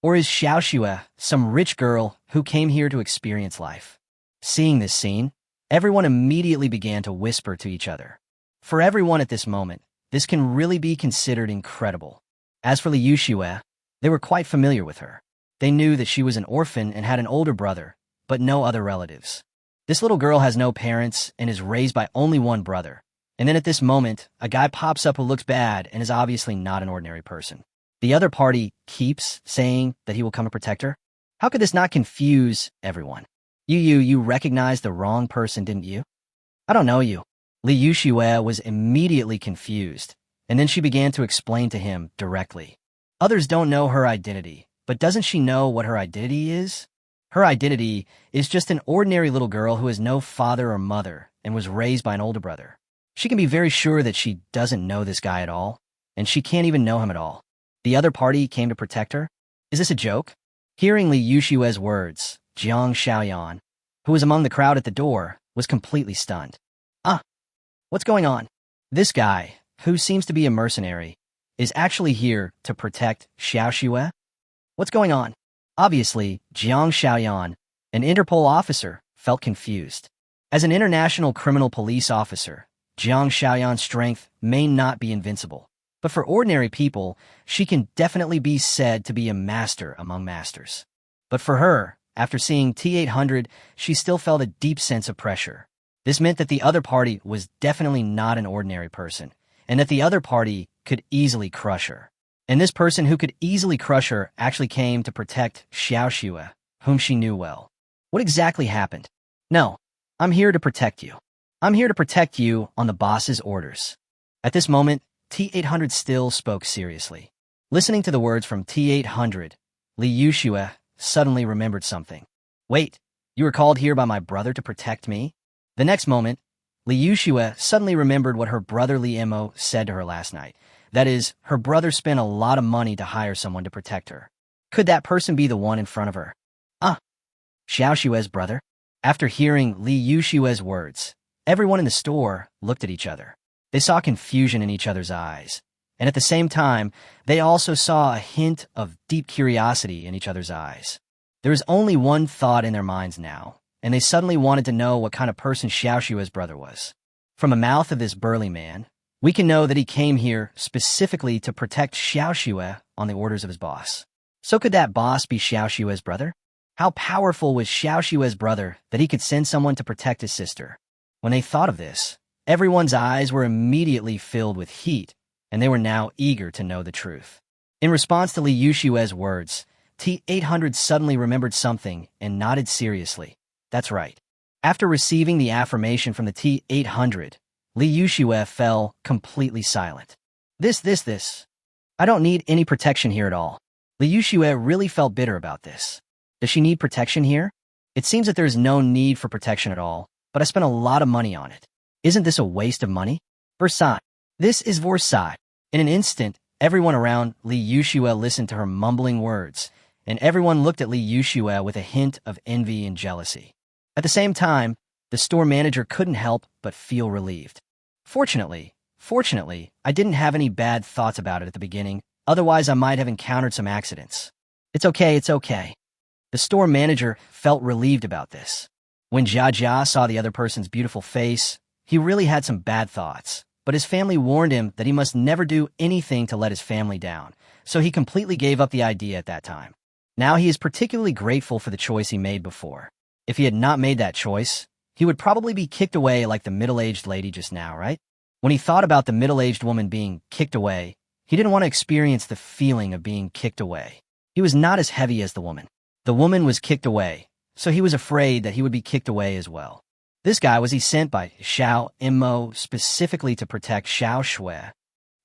Or is Xiao Xue some rich girl who came here to experience life? Seeing this scene, everyone immediately began to whisper to each other. For everyone at this moment, this can really be considered incredible. As for Li Yuxue, they were quite familiar with her. They knew that she was an orphan and had an older brother, but no other relatives. This little girl has no parents and is raised by only one brother. And then at this moment, a guy pops up who looks bad and is obviously not an ordinary person. The other party keeps saying that he will come and protect her. How could this not confuse everyone? You recognized the wrong person, didn't you? I don't know you. Li Yuxue was immediately confused, and then she began to explain to him directly. Others don't know her identity, but doesn't she know what her identity is? Her identity is just an ordinary little girl who has no father or mother and was raised by an older brother. She can be very sure that she doesn't know this guy at all, and she can't even know him at all. The other party came to protect her? Is this a joke? Hearing Li Yuxue's words, Jiang Xiaoyan, who was among the crowd at the door, was completely stunned. What's going on? This guy, who seems to be a mercenary, is actually here to protect Xiao Xue? What's going on? Obviously, Jiang Xiaoyan, an Interpol officer, felt confused. As an international criminal police officer, Jiang Xiaoyan's strength may not be invincible, but for ordinary people, she can definitely be said to be a master among masters. But for her, after seeing T-800, she still felt a deep sense of pressure. This meant that the other party was definitely not an ordinary person, and that the other party could easily crush her. And this person who could easily crush her actually came to protect Xiao Xue, whom she knew well. What exactly happened? No, I'm here to protect you. I'm here to protect you on the boss's orders. At this moment, T-800 still spoke seriously. Listening to the words from T-800, Li Yushue suddenly remembered something. Wait, you were called here by my brother to protect me? The next moment, Li Yushue suddenly remembered what her brother Li Imo said to her last night. That is, her brother spent a lot of money to hire someone to protect her. Could that person be the one in front of her? Xiao Shue's brother? After hearing Li Yushue's words, everyone in the store looked at each other. They saw confusion in each other's eyes, and at the same time, they also saw a hint of deep curiosity in each other's eyes. There was only one thought in their minds now, and they suddenly wanted to know what kind of person Xiao Shue's brother was. From the mouth of this burly man, we can know that he came here specifically to protect Xiao Shue on the orders of his boss. So could that boss be Xiao Shue's brother? How powerful was Xiao Shue's brother that he could send someone to protect his sister? When they thought of this, everyone's eyes were immediately filled with heat, and they were now eager to know the truth. In response to Li Yushue's words, T-800 suddenly remembered something and nodded seriously. That's right. After receiving the affirmation from the T-800, Li Yushue fell completely silent. This. I don't need any protection here at all. Li Yushue really felt bitter about this. Does she need protection here? It seems that there is no need for protection at all, but I spent a lot of money on it. Isn't this a waste of money? Versailles. This is Versailles. In an instant, everyone around Li Yushue listened to her mumbling words, and everyone looked at Li Yushue with a hint of envy and jealousy. At the same time, the store manager couldn't help but feel relieved. Fortunately, I didn't have any bad thoughts about it at the beginning, otherwise I might have encountered some accidents. It's okay. The store manager felt relieved about this. When Jia saw the other person's beautiful face, he really had some bad thoughts, but his family warned him that he must never do anything to let his family down, so he completely gave up the idea at that time. Now he is particularly grateful for the choice he made before. If he had not made that choice, he would probably be kicked away like the middle-aged lady just now, right? When he thought about the middle-aged woman being kicked away, he didn't want to experience the feeling of being kicked away. He was not as heavy as the woman. The woman was kicked away, so he was afraid that he would be kicked away as well. This guy was he sent by Xiao Immo specifically to protect Xiao Shui.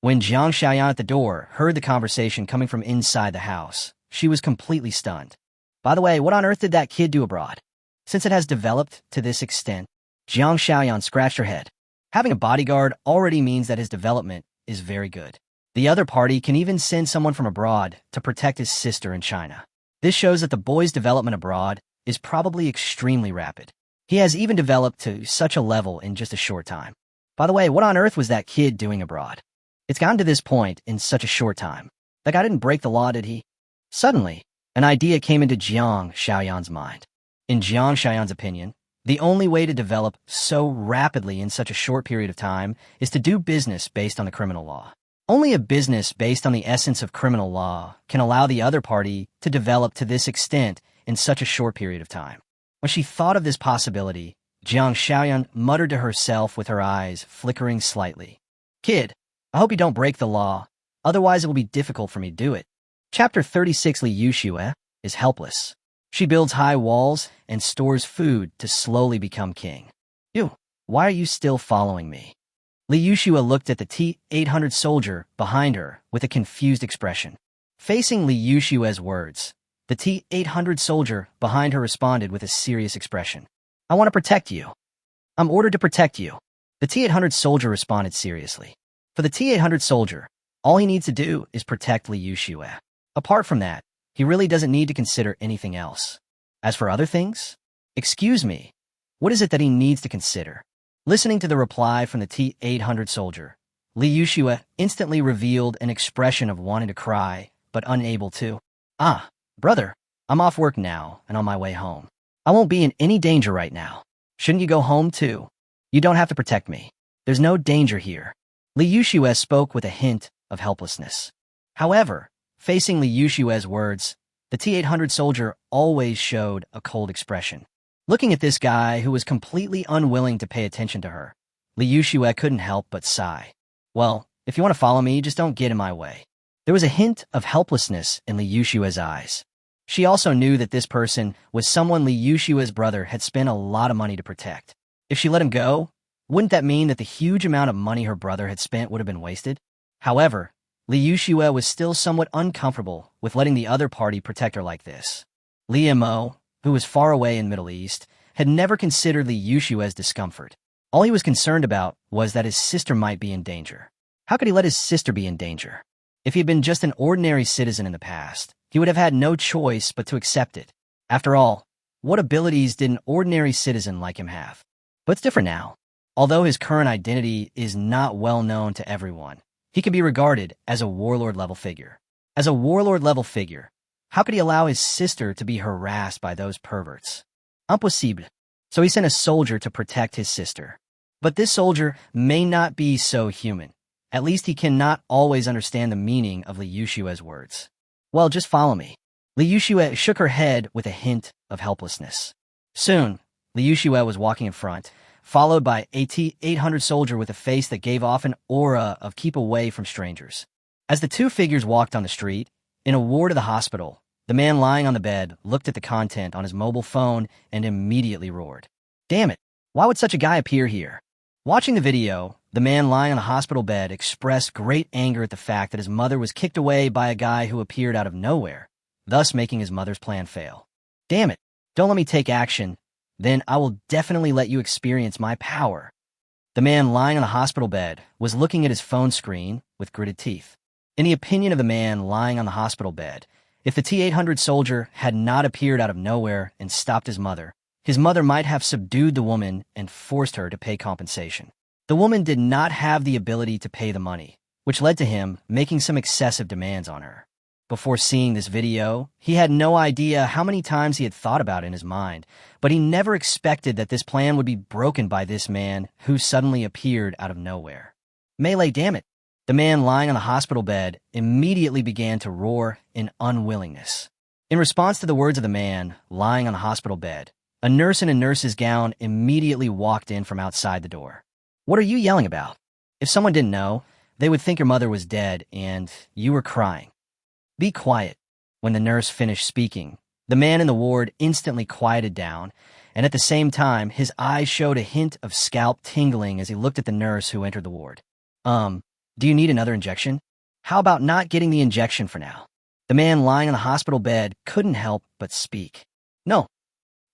When Jiang Xiaoyan at the door heard the conversation coming from inside the house, she was completely stunned. By the way, what on earth did that kid do abroad? Since it has developed to this extent, Jiang Xiaoyan scratched her head. Having a bodyguard already means that his development is very good. The other party can even send someone from abroad to protect his sister in China. This shows that the boy's development abroad is probably extremely rapid. He has even developed to such a level in just a short time. By the way, what on earth was that kid doing abroad? It's gotten to this point in such a short time. That guy didn't break the law, did he? Suddenly, an idea came into Jiang Xiaoyan's mind. In Jiang Xiaoyan's opinion, the only way to develop so rapidly in such a short period of time is to do business based on the criminal law. Only a business based on the essence of criminal law can allow the other party to develop to this extent in such a short period of time. When she thought of this possibility, Jiang Xiaoyan muttered to herself with her eyes flickering slightly. Kid, I hope you don't break the law, otherwise it will be difficult for me to do it. Chapter 36 Li Yushue is helpless. She builds high walls and stores food to slowly become king. Why are you still following me? Li Yushue looked at the T-800 soldier behind her with a confused expression. Facing Li Yushue's words, the T-800 soldier behind her responded with a serious expression. I want to protect you. I'm ordered to protect you. The T-800 soldier responded seriously. For the T-800 soldier, all he needs to do is protect Li Yushue. Apart from that, he really doesn't need to consider anything else. As for other things, excuse me, what is it that he needs to consider? Listening to the reply from the T-800 soldier, Li Yushue instantly revealed an expression of wanting to cry, but unable to. Brother, I'm off work now and on my way home. I won't be in any danger right now. Shouldn't you go home too? You don't have to protect me. There's no danger here. Li Yushue spoke with a hint of helplessness. However, facing Li Yushue's words, the T-800 soldier always showed a cold expression. Looking at this guy who was completely unwilling to pay attention to her, Li Yushue couldn't help but sigh. Well, if you want to follow me, just don't get in my way. There was a hint of helplessness in Li Yushue's eyes. She also knew that this person was someone Li Yushue's brother had spent a lot of money to protect. If she let him go, Wouldn't that mean that the huge amount of money her brother had spent would have been wasted? However, Liu Shue was still somewhat uncomfortable with letting the other party protect her like this. Li Mo, who was far away in Middle East, had never considered Liu Shue's discomfort. All he was concerned about was that his sister might be in danger. How could he let his sister be in danger? If he had been just an ordinary citizen in the past, he would have had no choice but to accept it. After all, what abilities did an ordinary citizen like him have? But it's different now. Although his current identity is not well known to everyone, he can be regarded as a warlord-level figure. As a warlord-level figure, how could he allow his sister to be harassed by those perverts? Impossible. So he sent a soldier to protect his sister. But this soldier may not be so human. At least he cannot always understand the meaning of Liu Shue's words. Well, just follow me. Liu Shue shook her head with a hint of helplessness. Soon, Liu Shue was walking in front, followed by a T-800 soldier with a face that gave off an aura of keep away from strangers. As the two figures walked on the street, in a ward of the hospital, the man lying on the bed looked at the content on his mobile phone and immediately roared. Damn it, why would such a guy appear here? Watching the video, the man lying on the hospital bed expressed great anger at the fact that his mother was kicked away by a guy who appeared out of nowhere, thus making his mother's plan fail. Damn it, don't let me take action. Then I will definitely let you experience my power. The man lying on the hospital bed was looking at his phone screen with gritted teeth. In the opinion of the man lying on the hospital bed, if the T-800 soldier had not appeared out of nowhere and stopped his mother might have subdued the woman and forced her to pay compensation. The woman did not have the ability to pay the money, which led to him making some excessive demands on her. Before seeing this video, he had no idea how many times he had thought about it in his mind, but he never expected that this plan would be broken by this man who suddenly appeared out of nowhere. Melee, damn it! The man lying on the hospital bed immediately began to roar in unwillingness. In response to the words of the man lying on the hospital bed, a nurse in a nurse's gown immediately walked in from outside the door. What are you yelling about? If someone didn't know, they would think your mother was dead and you were crying. Be quiet. When the nurse finished speaking, the man in the ward instantly quieted down, and at the same time, his eyes showed a hint of scalp tingling as he looked at the nurse who entered the ward. Do you need another injection? How about not getting the injection for now? The man lying on the hospital bed couldn't help but speak. No.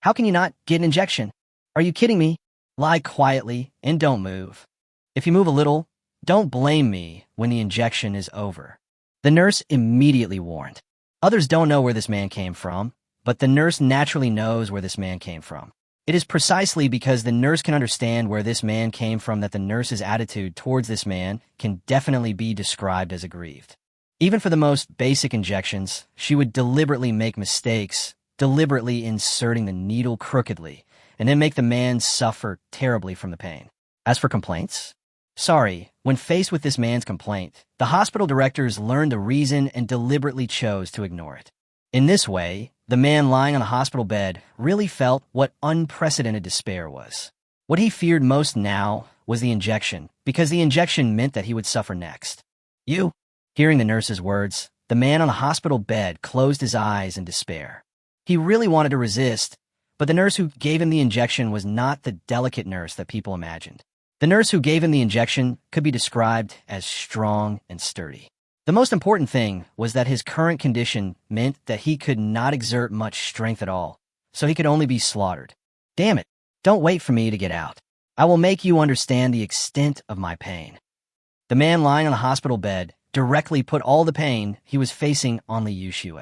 How can you not get an injection? Are you kidding me? Lie quietly and don't move. If you move a little, don't blame me when the injection is over. The nurse immediately warned. Others don't know where this man came from, but the nurse naturally knows where this man came from. It is precisely because the nurse can understand where this man came from that the nurse's attitude towards this man can definitely be described as aggrieved. Even for the most basic injections, she would deliberately make mistakes, deliberately inserting the needle crookedly, and then make the man suffer terribly from the pain. As for complaints, sorry, when faced with this man's complaint, the hospital directors learned the reason and deliberately chose to ignore it. In this way, the man lying on the hospital bed really felt what unprecedented despair was. What he feared most now was the injection, because the injection meant that he would suffer next. You? Hearing the nurse's words, the man on the hospital bed closed his eyes in despair. He really wanted to resist, but the nurse who gave him the injection was not the delicate nurse that people imagined. The nurse who gave him the injection could be described as strong and sturdy. The most important thing was that his current condition meant that he could not exert much strength at all, so he could only be slaughtered. Damn it, don't wait for me to get out. I will make you understand the extent of my pain. The man lying on the hospital bed directly put all the pain he was facing on Liu Shue.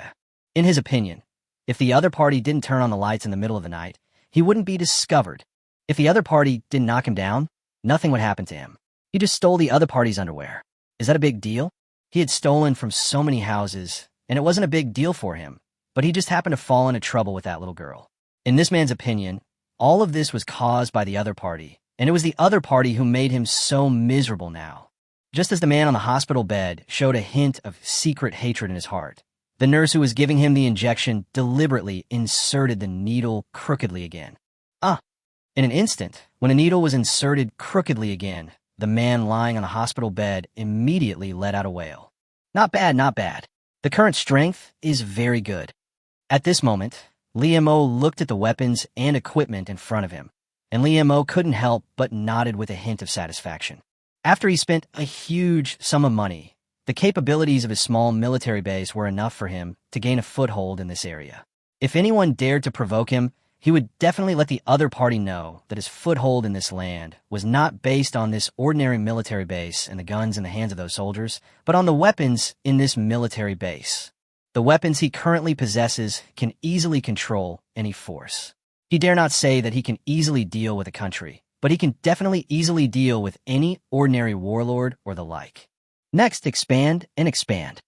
In his opinion, if the other party didn't turn on the lights in the middle of the night, he wouldn't be discovered. If the other party didn't knock him down, nothing would happen to him. He just stole the other party's underwear. Is that a big deal? He had stolen from so many houses, and it wasn't a big deal for him, but he just happened to fall into trouble with that little girl. In this man's opinion, all of this was caused by the other party, and it was the other party who made him so miserable now. Just as the man on the hospital bed showed a hint of secret hatred in his heart, the nurse who was giving him the injection deliberately inserted the needle crookedly again. In an instant, when a needle was inserted crookedly again, the man lying on the hospital bed immediately let out a wail. Not bad, not bad. The current strength is very good. At this moment, Liu Mo looked at the weapons and equipment in front of him, and Li Mo couldn't help but nodded with a hint of satisfaction. After he spent a huge sum of money, the capabilities of his small military base were enough for him to gain a foothold in this area. If anyone dared to provoke him, he would definitely let the other party know that his foothold in this land was not based on this ordinary military base and the guns in the hands of those soldiers, but on the weapons in this military base. The weapons he currently possesses can easily control any force. He dare not say that he can easily deal with a country, but he can definitely easily deal with any ordinary warlord or the like. Next, expand and expand.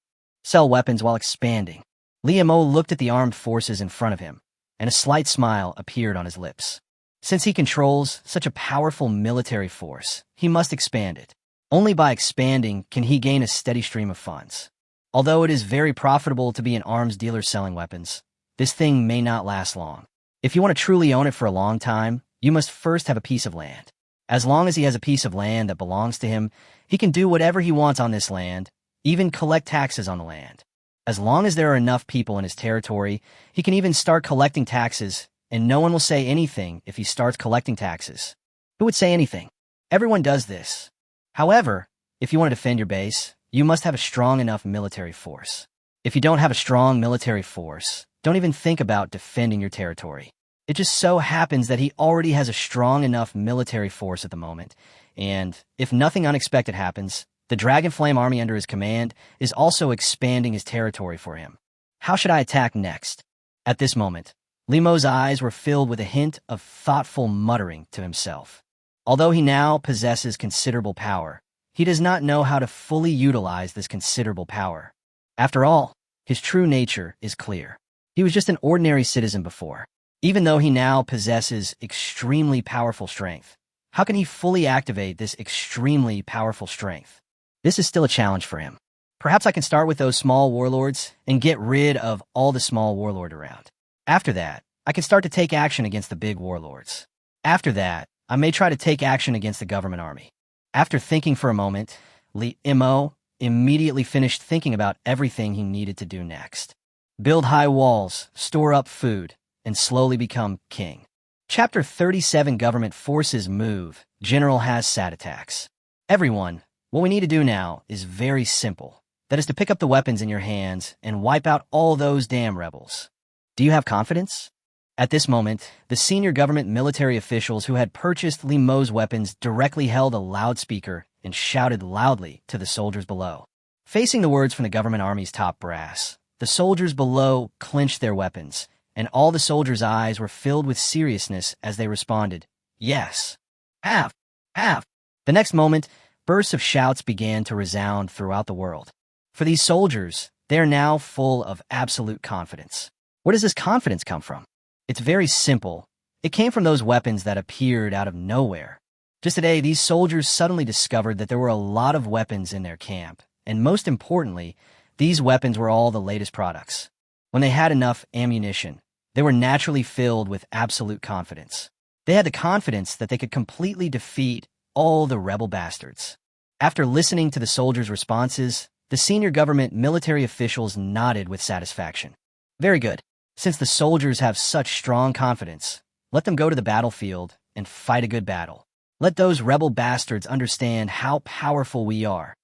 Sell weapons while expanding. Li Mo looked at the armed forces in front of him, and a slight smile appeared on his lips. Since he controls such a powerful military force, he must expand it. Only by expanding can he gain a steady stream of funds. Although it is very profitable to be an arms dealer selling weapons, this thing may not last long. If you want to truly own it for a long time, you must first have a piece of land. As long as he has a piece of land that belongs to him, he can do whatever he wants on this land, even collect taxes on the land. As long as there are enough people in his territory, he can even start collecting taxes, and no one will say anything if he starts collecting taxes. Who would say anything? Everyone does this. However, if you want to defend your base, you must have a strong enough military force. If you don't have a strong military force, don't even think about defending your territory. It just so happens that he already has a strong enough military force at the moment, and if nothing unexpected happens, the Dragon Flame army under his command is also expanding his territory for him. How should I attack next? At this moment, Li Mo's eyes were filled with a hint of thoughtful muttering to himself. Although he now possesses considerable power, he does not know how to fully utilize this considerable power. After all, his true nature is clear. He was just an ordinary citizen before. Even though he now possesses extremely powerful strength, how can he fully activate this extremely powerful strength? This is still a challenge for him. Perhaps I can start with those small warlords and get rid of all the small warlord around. After that, I can start to take action against the big warlords. After that, I may try to take action against the government army. After thinking for a moment, Li Mo immediately finished thinking about everything he needed to do next. Build high walls, store up food, and slowly become king. Chapter 37 Government Forces Move. General has SAT attacks. Everyone, what we need to do now is very simple. That is to pick up the weapons in your hands and wipe out all those damn rebels. Do you have confidence? At this moment, the senior government military officials who had purchased Li Mo's weapons directly held a loudspeaker and shouted loudly to the soldiers below. Facing the words from the government army's top brass, the soldiers below clenched their weapons, and all the soldiers' eyes were filled with seriousness as they responded, "Yes. Have. The next moment, bursts of shouts began to resound throughout the world. For these soldiers, they are now full of absolute confidence. Where does this confidence come from? It's very simple. It came from those weapons that appeared out of nowhere. Just today, these soldiers suddenly discovered that there were a lot of weapons in their camp, and most importantly, these weapons were all the latest products. When they had enough ammunition, they were naturally filled with absolute confidence. They had the confidence that they could completely defeat all the rebel bastards. After listening to the soldiers' responses, the senior government military officials nodded with satisfaction. Very good. Since the soldiers have such strong confidence, let them go to the battlefield and fight a good battle. Let those rebel bastards understand how powerful we are.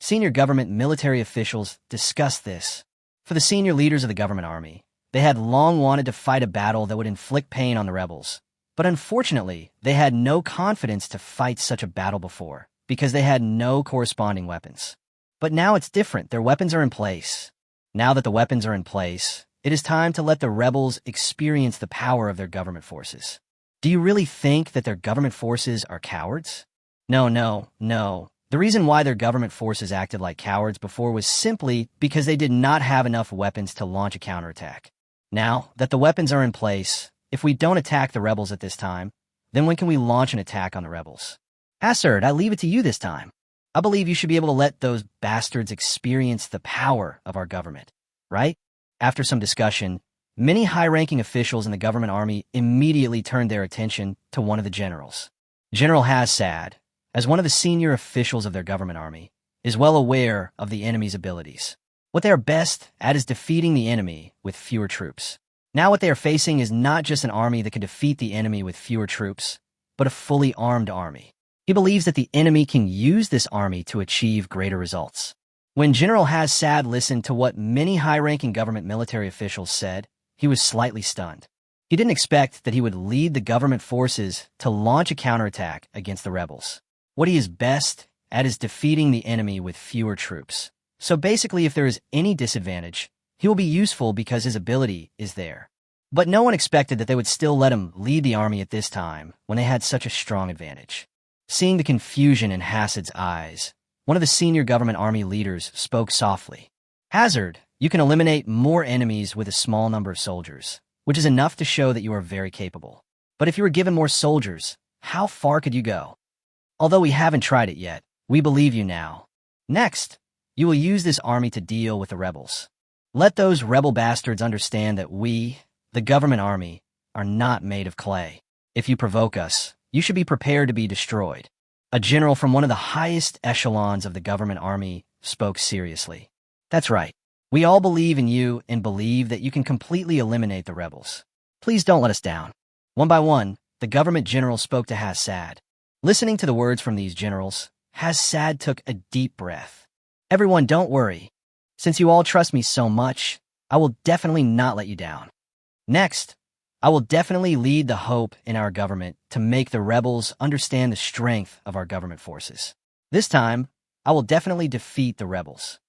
Senior government military officials discussed this. For the senior leaders of the government army, they had long wanted to fight a battle that would inflict pain on the rebels. But unfortunately, they had no confidence to fight such a battle before, because they had no corresponding weapons. But now it's different. Their weapons are in place. Now that the weapons are in place, it is time to let the rebels experience the power of their government forces. Do you really think that their government forces are cowards? No. The reason why their government forces acted like cowards before was simply because they did not have enough weapons to launch a counterattack. Now that the weapons are in place, if we don't attack the rebels at this time, then when can we launch an attack on the rebels? Assert, I leave it to you this time. I believe you should be able to let those bastards experience the power of our government, right? After some discussion, many high-ranking officials in the government army immediately turned their attention to one of the generals. General Hassad, as one of the senior officials of their government army, is well aware of the enemy's abilities. What they are best at is defeating the enemy with fewer troops. Now what they are facing is not just an army that can defeat the enemy with fewer troops, but a fully armed army. He believes that the enemy can use this army to achieve greater results. When General Hassad listened to what many high-ranking government military officials said, he was slightly stunned. He didn't expect that he would lead the government forces to launch a counterattack against the rebels. What he is best at is defeating the enemy with fewer troops. So basically, if there is any disadvantage, he will be useful because his ability is there. But no one expected that they would still let him lead the army at this time when they had such a strong advantage. Seeing the confusion in Hassad's eyes, one of the senior government army leaders spoke softly. Hazard, you can eliminate more enemies with a small number of soldiers, which is enough to show that you are very capable. But if you were given more soldiers, how far could you go? Although we haven't tried it yet, we believe you now. Next, you will use this army to deal with the rebels. Let those rebel bastards understand that we, the government army, are not made of clay. If you provoke us, you should be prepared to be destroyed. A general from one of the highest echelons of the government army spoke seriously. That's right. We all believe in you and believe that you can completely eliminate the rebels. Please don't let us down. One by one, the government general spoke to Hassad. Listening to the words from these generals, Hassad took a deep breath. Everyone, don't worry. Since you all trust me so much, I will definitely not let you down. Next, I will definitely lead the hope in our government to make the rebels understand the strength of our government forces. This time, I will definitely defeat the rebels.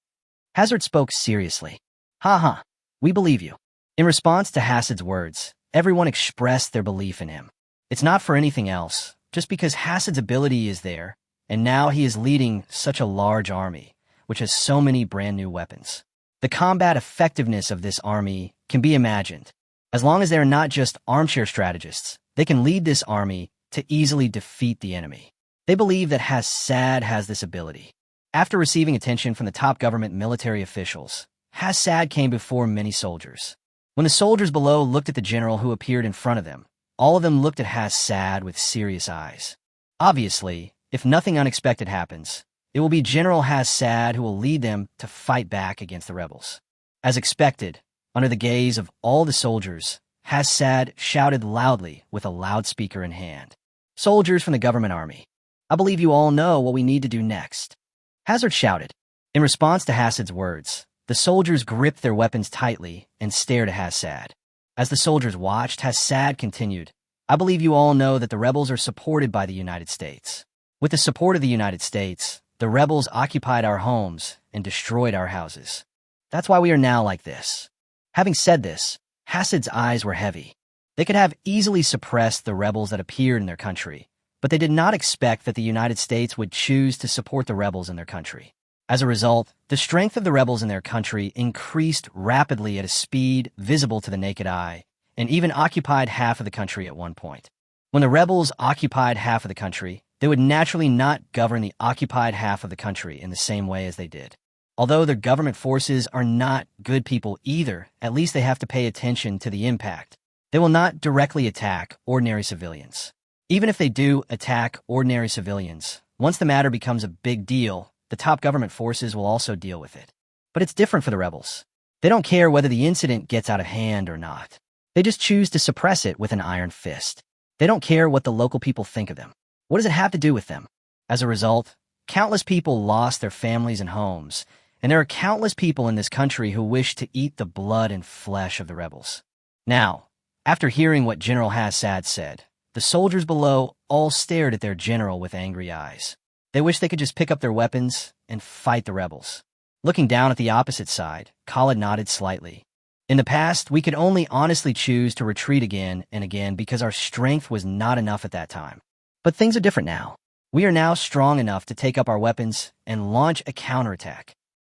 Hazard spoke seriously. Ha, we believe you. In response to Hassad's words, everyone expressed their belief in him. It's not for anything else, just because Hassad's ability is there, and now he is leading such a large army, which has so many brand new weapons. The combat effectiveness of this army can be imagined. As long as they are not just armchair strategists, they can lead this army to easily defeat the enemy. They believe that Hassad has this ability. After receiving attention from the top government military officials, Hassad came before many soldiers. When the soldiers below looked at the general who appeared in front of them, all of them looked at Hassad with serious eyes. Obviously, if nothing unexpected happens, it will be General Hassad who will lead them to fight back against the rebels. As expected, under the gaze of all the soldiers, Hassad shouted loudly with a loudspeaker in hand. Soldiers from the government army, I believe you all know what we need to do next. Hazard shouted. In response to Hassad's words, the soldiers gripped their weapons tightly and stared at Hassad. As the soldiers watched, Hassad continued, I believe you all know that the rebels are supported by the United States. With the support of the United States, the rebels occupied our homes and destroyed our houses. That's why we are now like this. Having said this, Hassad's eyes were heavy. They could have easily suppressed the rebels that appeared in their country, but they did not expect that the United States would choose to support the rebels in their country. As a result, the strength of the rebels in their country increased rapidly at a speed visible to the naked eye, and even occupied half of the country at one point. When the rebels occupied half of the country, they would naturally not govern the occupied half of the country in the same way as they did. Although their government forces are not good people either, at least they have to pay attention to the impact. They will not directly attack ordinary civilians. Even if they do attack ordinary civilians, once the matter becomes a big deal, the top government forces will also deal with it. But it's different for the rebels. They don't care whether the incident gets out of hand or not. They just choose to suppress it with an iron fist. They don't care what the local people think of them. What does it have to do with them? As a result, countless people lost their families and homes, and there are countless people in this country who wish to eat the blood and flesh of the rebels. Now, after hearing what General Hassad said, the soldiers below all stared at their general with angry eyes. They wished they could just pick up their weapons and fight the rebels. Looking down at the opposite side, Khalid nodded slightly. In the past, we could only honestly choose to retreat again and again because our strength was not enough at that time. But things are different now. We are now strong enough to take up our weapons and launch a counterattack.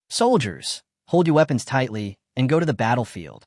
Soldiers, hold your weapons tightly and go to the battlefield.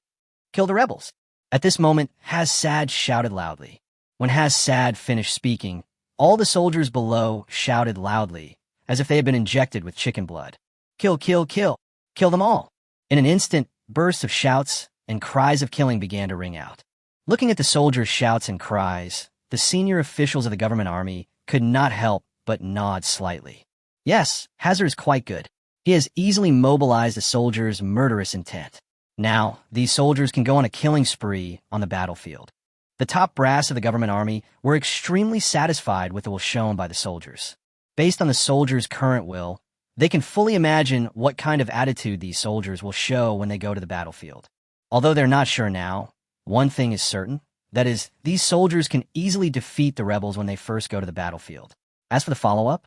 Kill the rebels. At this moment, Hassad shouted loudly. When Hassad finished speaking, all the soldiers below shouted loudly, as if they had been injected with chicken blood. Kill, kill, kill. Kill them all. In an instant, bursts of shouts and cries of killing began to ring out. Looking at the soldiers' shouts and cries, the senior officials of the government army could not help but nod slightly. Yes, Hazard is quite good. He has easily mobilized the soldiers' murderous intent. Now, these soldiers can go on a killing spree on the battlefield. The top brass of the government army were extremely satisfied with the will shown by the soldiers. Based on the soldiers' current will, they can fully imagine what kind of attitude these soldiers will show when they go to the battlefield. Although they're not sure now, one thing is certain, that is, these soldiers can easily defeat the rebels when they first go to the battlefield. As for the follow-up,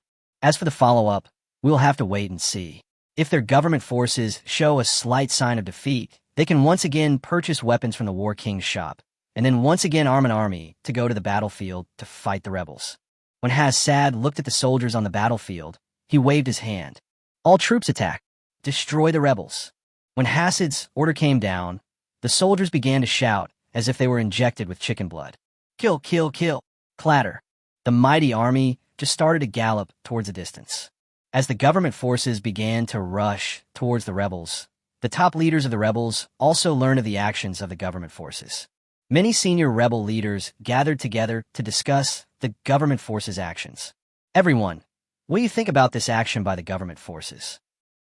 we'll have to wait and see. If their government forces show a slight sign of defeat, they can once again purchase weapons from the War King's shop, and then once again arm an army to go to the battlefield to fight the rebels. When Hassad looked at the soldiers on the battlefield, he waved his hand. All troops attack. Destroy the rebels. When Hassad's order came down, the soldiers began to shout as if they were injected with chicken blood. Kill, kill, kill. Clatter. The mighty army just started to gallop towards the distance. As the government forces began to rush towards the rebels, the top leaders of the rebels also learned of the actions of the government forces. Many senior rebel leaders gathered together to discuss the government forces' actions. Everyone, what do you think about this action by the government forces?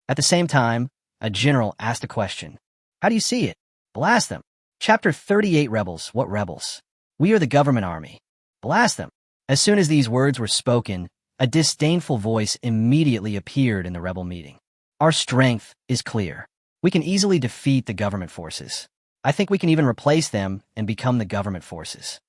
At the same time, a general asked a question. How do you see it? Blast them. Chapter 38 Rebels. What rebels? We are the government army. Blast them. As soon as these words were spoken, a disdainful voice immediately appeared in the rebel meeting. Our strength is clear. We can easily defeat the government forces. I think we can even replace them and become the government forces.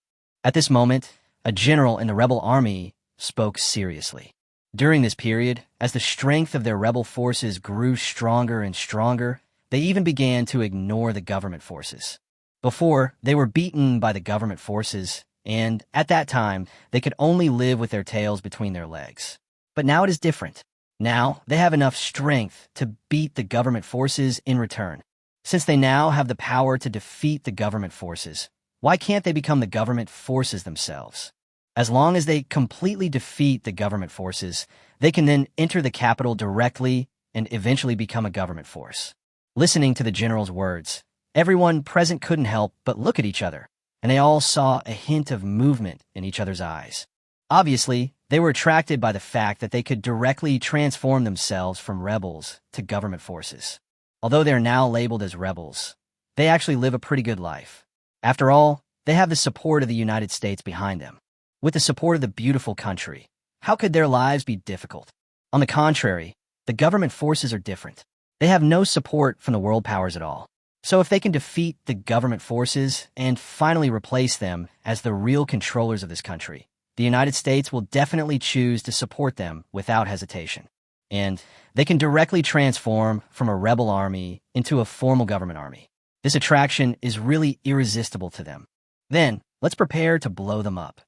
At this moment, a general in the rebel army spoke seriously. During this period, as the strength of their rebel forces grew stronger and stronger, they even began to ignore the government forces. Before, they were beaten by the government forces, and at that time, they could only live with their tails between their legs. But now it is different. Now, they have enough strength to beat the government forces in return. Since they now have the power to defeat the government forces, why can't they become the government forces themselves? As long as they completely defeat the government forces, they can then enter the capital directly and eventually become a government force. Listening to the general's words, everyone present couldn't help but look at each other, and they all saw a hint of movement in each other's eyes. Obviously, they were attracted by the fact that they could directly transform themselves from rebels to government forces. Although they are now labeled as rebels, they actually live a pretty good life. After all, they have the support of the United States behind them. With the support of the beautiful country, how could their lives be difficult? On the contrary, the government forces are different. They have no support from the world powers at all. So if they can defeat the government forces and finally replace them as the real controllers of this country, the United States will definitely choose to support them without hesitation. And they can directly transform from a rebel army into a formal government army. This attraction is really irresistible to them. Then, let's prepare to blow them up.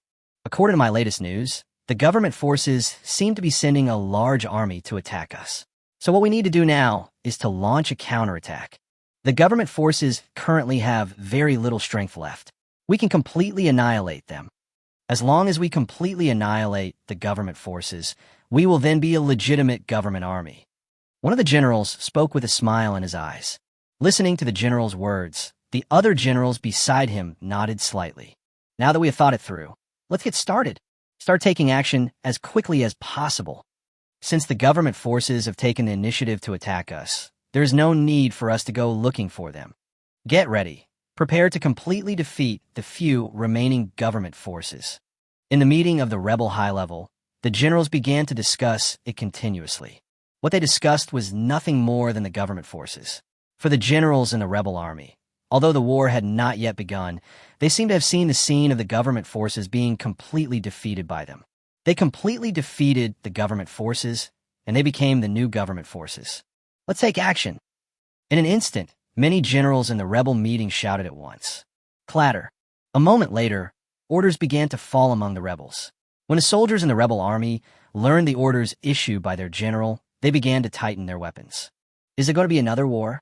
According to my latest news, the government forces seem to be sending a large army to attack us. So what we need to do now is to launch a counterattack. The government forces currently have very little strength left. We can completely annihilate them. As long as we completely annihilate the government forces, we will then be a legitimate government army. One of the generals spoke with a smile in his eyes. Listening to the general's words, the other generals beside him nodded slightly. Now that we have thought it through, let's get started. Start taking action as quickly as possible. Since the government forces have taken the initiative to attack us, there is no need for us to go looking for them. Get ready. Prepare to completely defeat the few remaining government forces. In the meeting of the rebel high level, the generals began to discuss it continuously. What they discussed was nothing more than the government forces. For the generals in the rebel army, although the war had not yet begun, they seemed to have seen the scene of the government forces being completely defeated by them. They completely defeated the government forces, and they became the new government forces. Let's take action. In an instant, many generals in the rebel meeting shouted at once. Clatter. A moment later, orders began to fall among the rebels. When the soldiers in the rebel army learned the orders issued by their general, they began to tighten their weapons. Is there going to be another war?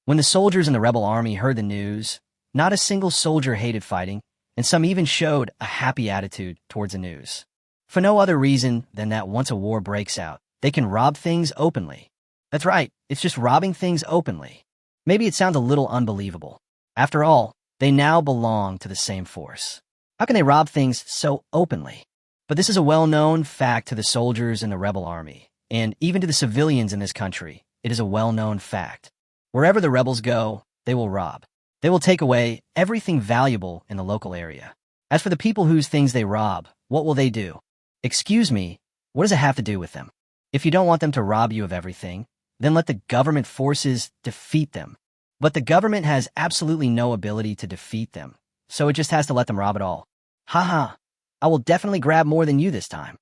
When the soldiers in the rebel army heard the news, not a single soldier hated fighting, and some even showed a happy attitude towards the news. For no other reason than that once a war breaks out, they can rob things openly. That's right, it's just robbing things openly. Maybe it sounds a little unbelievable. After all, they now belong to the same force. How can they rob things so openly? But this is a well-known fact to the soldiers in the rebel army, and even to the civilians in this country, it is a well-known fact. Wherever the rebels go, they will rob. They will take away everything valuable in the local area. As for the people whose things they rob, what will they do? Excuse me, what does it have to do with them? If you don't want them to rob you of everything, then let the government forces defeat them. But the government has absolutely no ability to defeat them, so it just has to let them rob it all. Haha, I will definitely grab more than you this time.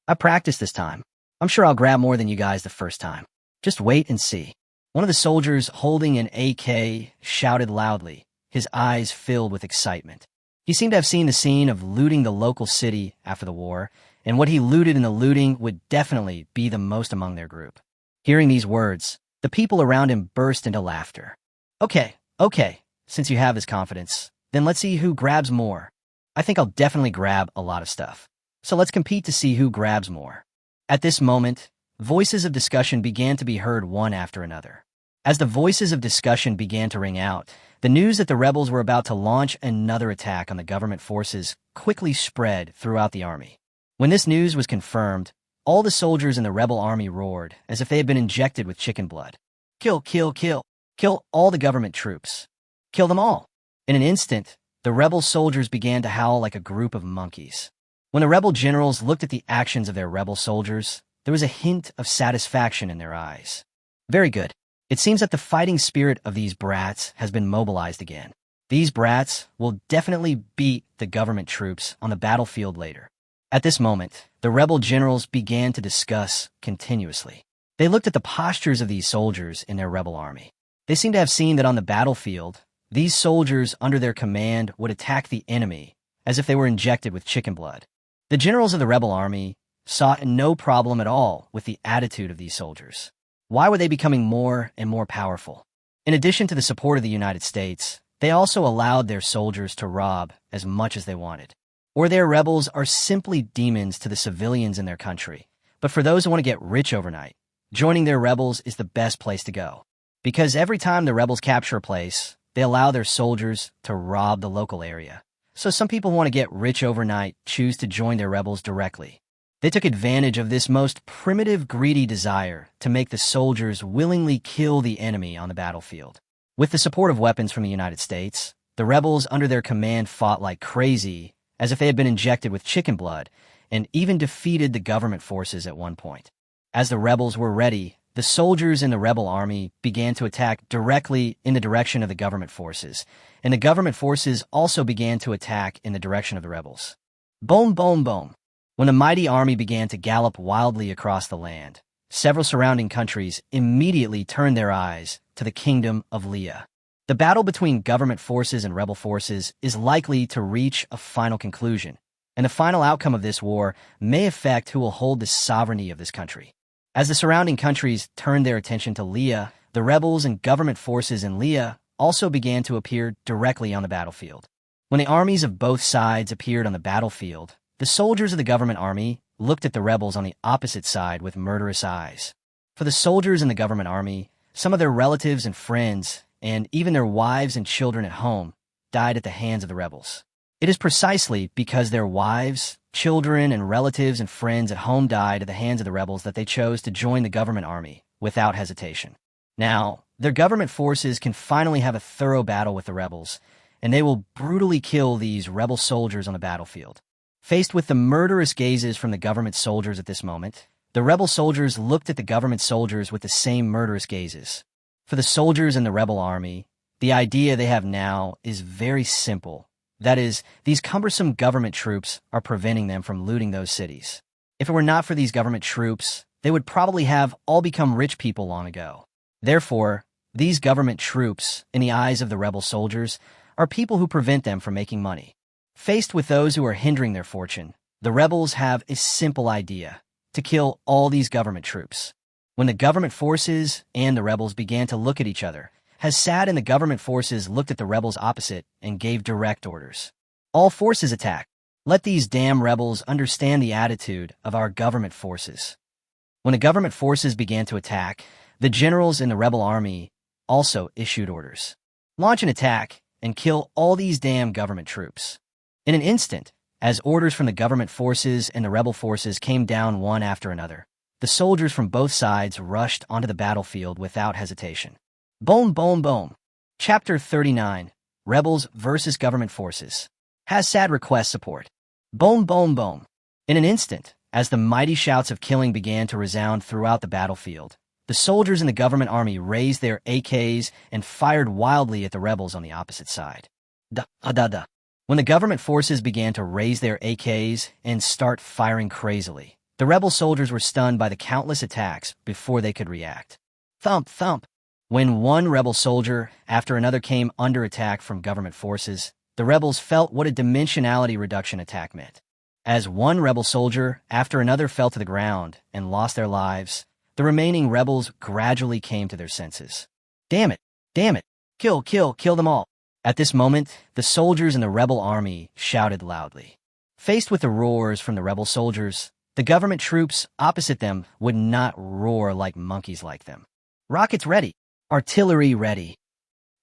I practiced this time. I'm sure I'll grab more than you guys the first time. Just wait and see. One of the soldiers holding an AK shouted loudly, his eyes filled with excitement. He seemed to have seen the scene of looting the local city after the war, and what he looted in the looting would definitely be the most among their group. Hearing these words, the people around him burst into laughter. Okay, since you have this confidence, then let's see who grabs more. I think I'll definitely grab a lot of stuff. So let's compete to see who grabs more. At this moment, voices of discussion began to be heard one after another. As the voices of discussion began to ring out, the news that the rebels were about to launch another attack on the government forces quickly spread throughout the army. When this news was confirmed, all the soldiers in the rebel army roared as if they had been injected with chicken blood. Kill, kill, kill. Kill all the government troops. Kill them all. In an instant, the rebel soldiers began to howl like a group of monkeys. When the rebel generals looked at the actions of their rebel soldiers, there was a hint of satisfaction in their eyes. Very good. It seems that the fighting spirit of these brats has been mobilized again. These brats will definitely beat the government troops on the battlefield later. At this moment, the rebel generals began to discuss continuously. They looked at the postures of these soldiers in their rebel army. They seemed to have seen that on the battlefield, these soldiers under their command would attack the enemy as if they were injected with chicken blood. The generals of the rebel army saw no problem at all with the attitude of these soldiers. Why were they becoming more and more powerful? In addition to the support of the United States, they also allowed their soldiers to rob as much as they wanted. Or their rebels are simply demons to the civilians in their country. But for those who want to get rich overnight, joining their rebels is the best place to go. Because every time the rebels capture a place, they allow their soldiers to rob the local area. So some people who want to get rich overnight choose to join their rebels directly. They took advantage of this most primitive, greedy desire to make the soldiers willingly kill the enemy on the battlefield. With the support of weapons from the United States, the rebels under their command fought like crazy, as if they had been injected with chicken blood, and even defeated the government forces at one point. As the rebels were ready, the soldiers in the rebel army began to attack directly in the direction of the government forces, and the government forces also began to attack in the direction of the rebels. Boom, boom, boom. When the mighty army began to gallop wildly across the land, several surrounding countries immediately turned their eyes to the kingdom of Leah. The battle between government forces and rebel forces is likely to reach a final conclusion, and the final outcome of this war may affect who will hold the sovereignty of this country. As the surrounding countries turned their attention to Leah, the rebels and government forces in Leah also began to appear directly on the battlefield. When the armies of both sides appeared on the battlefield, the soldiers of the government army looked at the rebels on the opposite side with murderous eyes. For the soldiers in the government army, some of their relatives and friends, and even their wives and children at home, died at the hands of the rebels. It is precisely because their wives, children, and relatives and friends at home died at the hands of the rebels that they chose to join the government army without hesitation. Now, their government forces can finally have a thorough battle with the rebels, and they will brutally kill these rebel soldiers on the battlefield. Faced with the murderous gazes from the government soldiers at this moment, the rebel soldiers looked at the government soldiers with the same murderous gazes. For the soldiers in the rebel army, the idea they have now is very simple. That is, these cumbersome government troops are preventing them from looting those cities. If it were not for these government troops, they would probably have all become rich people long ago. Therefore, these government troops, in the eyes of the rebel soldiers, are people who prevent them from making money. Faced with those who are hindering their fortune, the rebels have a simple idea: to kill all these government troops. When the government forces and the rebels began to look at each other, Hassad and the government forces looked at the rebels opposite and gave direct orders. All forces attack. Let these damn rebels understand the attitude of our government forces. When the government forces began to attack, the generals in the rebel army also issued orders. Launch an attack and kill all these damn government troops. In an instant, as orders from the government forces and the rebel forces came down one after another, the soldiers from both sides rushed onto the battlefield without hesitation. Boom, boom, boom. Chapter 39. Rebels versus Government Forces. Hassad requests support. Boom, boom, boom. In an instant, as the mighty shouts of killing began to resound throughout the battlefield, the soldiers in the government army raised their AKs and fired wildly at the rebels on the opposite side. Da. When the government forces began to raise their AKs and start firing crazily, the rebel soldiers were stunned by the countless attacks before they could react. Thump, thump. When one rebel soldier after another came under attack from government forces, the rebels felt what a dimensionality reduction attack meant. As one rebel soldier after another fell to the ground and lost their lives, the remaining rebels gradually came to their senses. Damn it! Kill them all! At this moment, the soldiers in the rebel army shouted loudly. Faced with the roars from the rebel soldiers, the government troops opposite them would not roar like monkeys like them. Rockets ready. Artillery ready.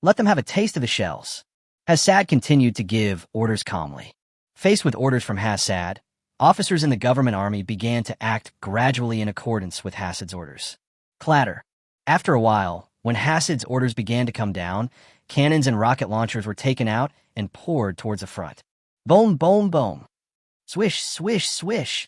Let them have a taste of the shells. Hassad continued to give orders calmly. Faced with orders from Hassad, officers in the government army began to act gradually in accordance with Hassad's orders. Clatter. After a while, when Hassad's orders began to come down, cannons and rocket launchers were taken out and poured towards the front. Boom, boom, boom. Swish, swish, swish.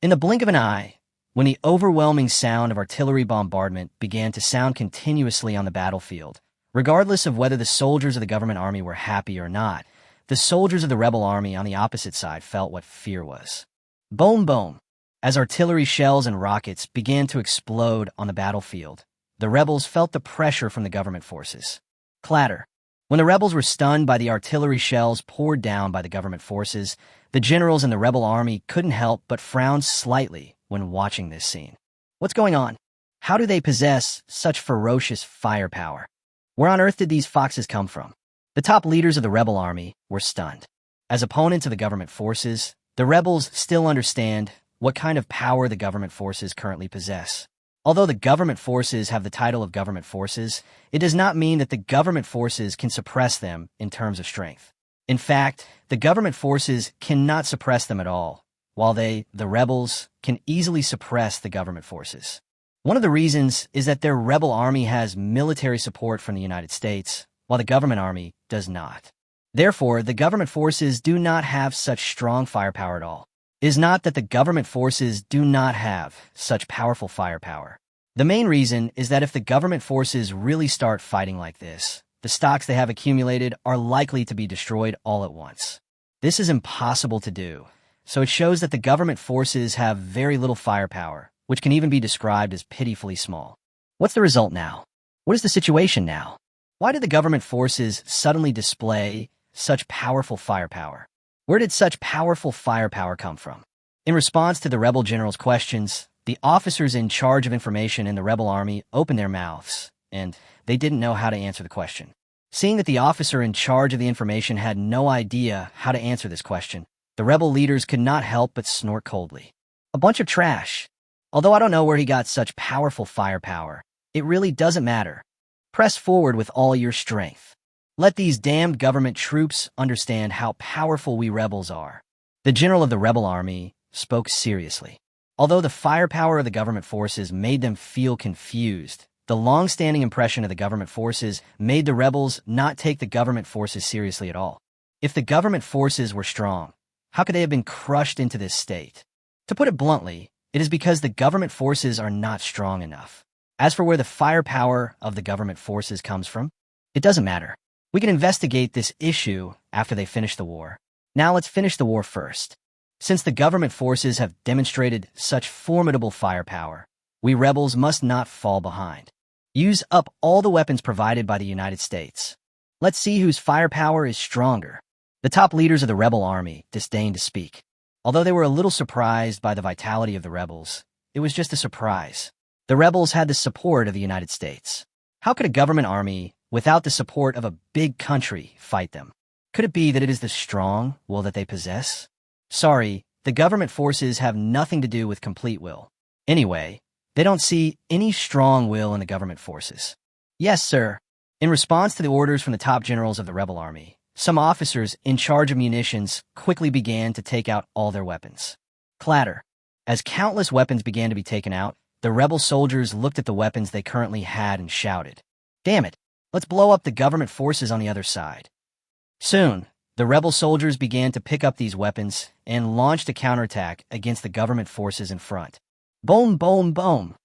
In the blink of an eye, when the overwhelming sound of artillery bombardment began to sound continuously on the battlefield, regardless of whether the soldiers of the government army were happy or not, the soldiers of the rebel army on the opposite side felt what fear was. Boom, boom. As artillery shells and rockets began to explode on the battlefield, the rebels felt the pressure from the government forces. Clatter. When the rebels were stunned by the artillery shells poured down by the government forces, the generals in the rebel army couldn't help but frown slightly when watching this scene. What's going on? How do they possess such ferocious firepower? Where on earth did these foxes come from? The top leaders of the rebel army were stunned. As opponents of the government forces, the rebels still understand what kind of power the government forces currently possess. Although the government forces have the title of government forces, it does not mean that the government forces can suppress them in terms of strength. In fact, the government forces cannot suppress them at all, while the rebels, can easily suppress the government forces. One of the reasons is that their rebel army has military support from the United States, while the government army does not. Therefore, the government forces do not have such strong firepower at all. It is not that the government forces do not have such powerful firepower. The main reason is that if the government forces really start fighting like this, the stocks they have accumulated are likely to be destroyed all at once. This is impossible to do, so it shows that the government forces have very little firepower, which can even be described as pitifully small. What's the result now? What is the situation now? Why did the government forces suddenly display such powerful firepower? Where did such powerful firepower come from? In response to the rebel general's questions, the officers in charge of information in the rebel army opened their mouths, and they didn't know how to answer the question. Seeing that the officer in charge of the information had no idea how to answer this question, the rebel leaders could not help but snort coldly. A bunch of trash. Although I don't know where he got such powerful firepower, it really doesn't matter. Press forward with all your strength. Let these damned government troops understand how powerful we rebels are. The general of the rebel army spoke seriously. Although the firepower of the government forces made them feel confused, the long-standing impression of the government forces made the rebels not take the government forces seriously at all. If the government forces were strong, how could they have been crushed into this state? To put it bluntly, it is because the government forces are not strong enough. As for where the firepower of the government forces comes from, it doesn't matter. We can investigate this issue after they finish the war. Now let's finish the war first. Since the government forces have demonstrated such formidable firepower, we rebels must not fall behind. Use up all the weapons provided by the United States. Let's see whose firepower is stronger. The top leaders of the rebel army disdained to speak. Although they were a little surprised by the vitality of the rebels, it was just a surprise. The rebels had the support of the United States. How could a government army, without the support of a big country, fight them? Could it be that it is the strong will that they possess? Sorry, the government forces have nothing to do with complete will. Anyway, they don't see any strong will in the government forces. Yes, sir. In response to the orders from the top generals of the rebel army, some officers in charge of munitions quickly began to take out all their weapons. Clatter. As countless weapons began to be taken out, the rebel soldiers looked at the weapons they currently had and shouted, "Damn it! Let's blow up the government forces on the other side." Soon, The rebel soldiers began to pick up these weapons and launched a counterattack against the government forces in front. Boom, boom, boom.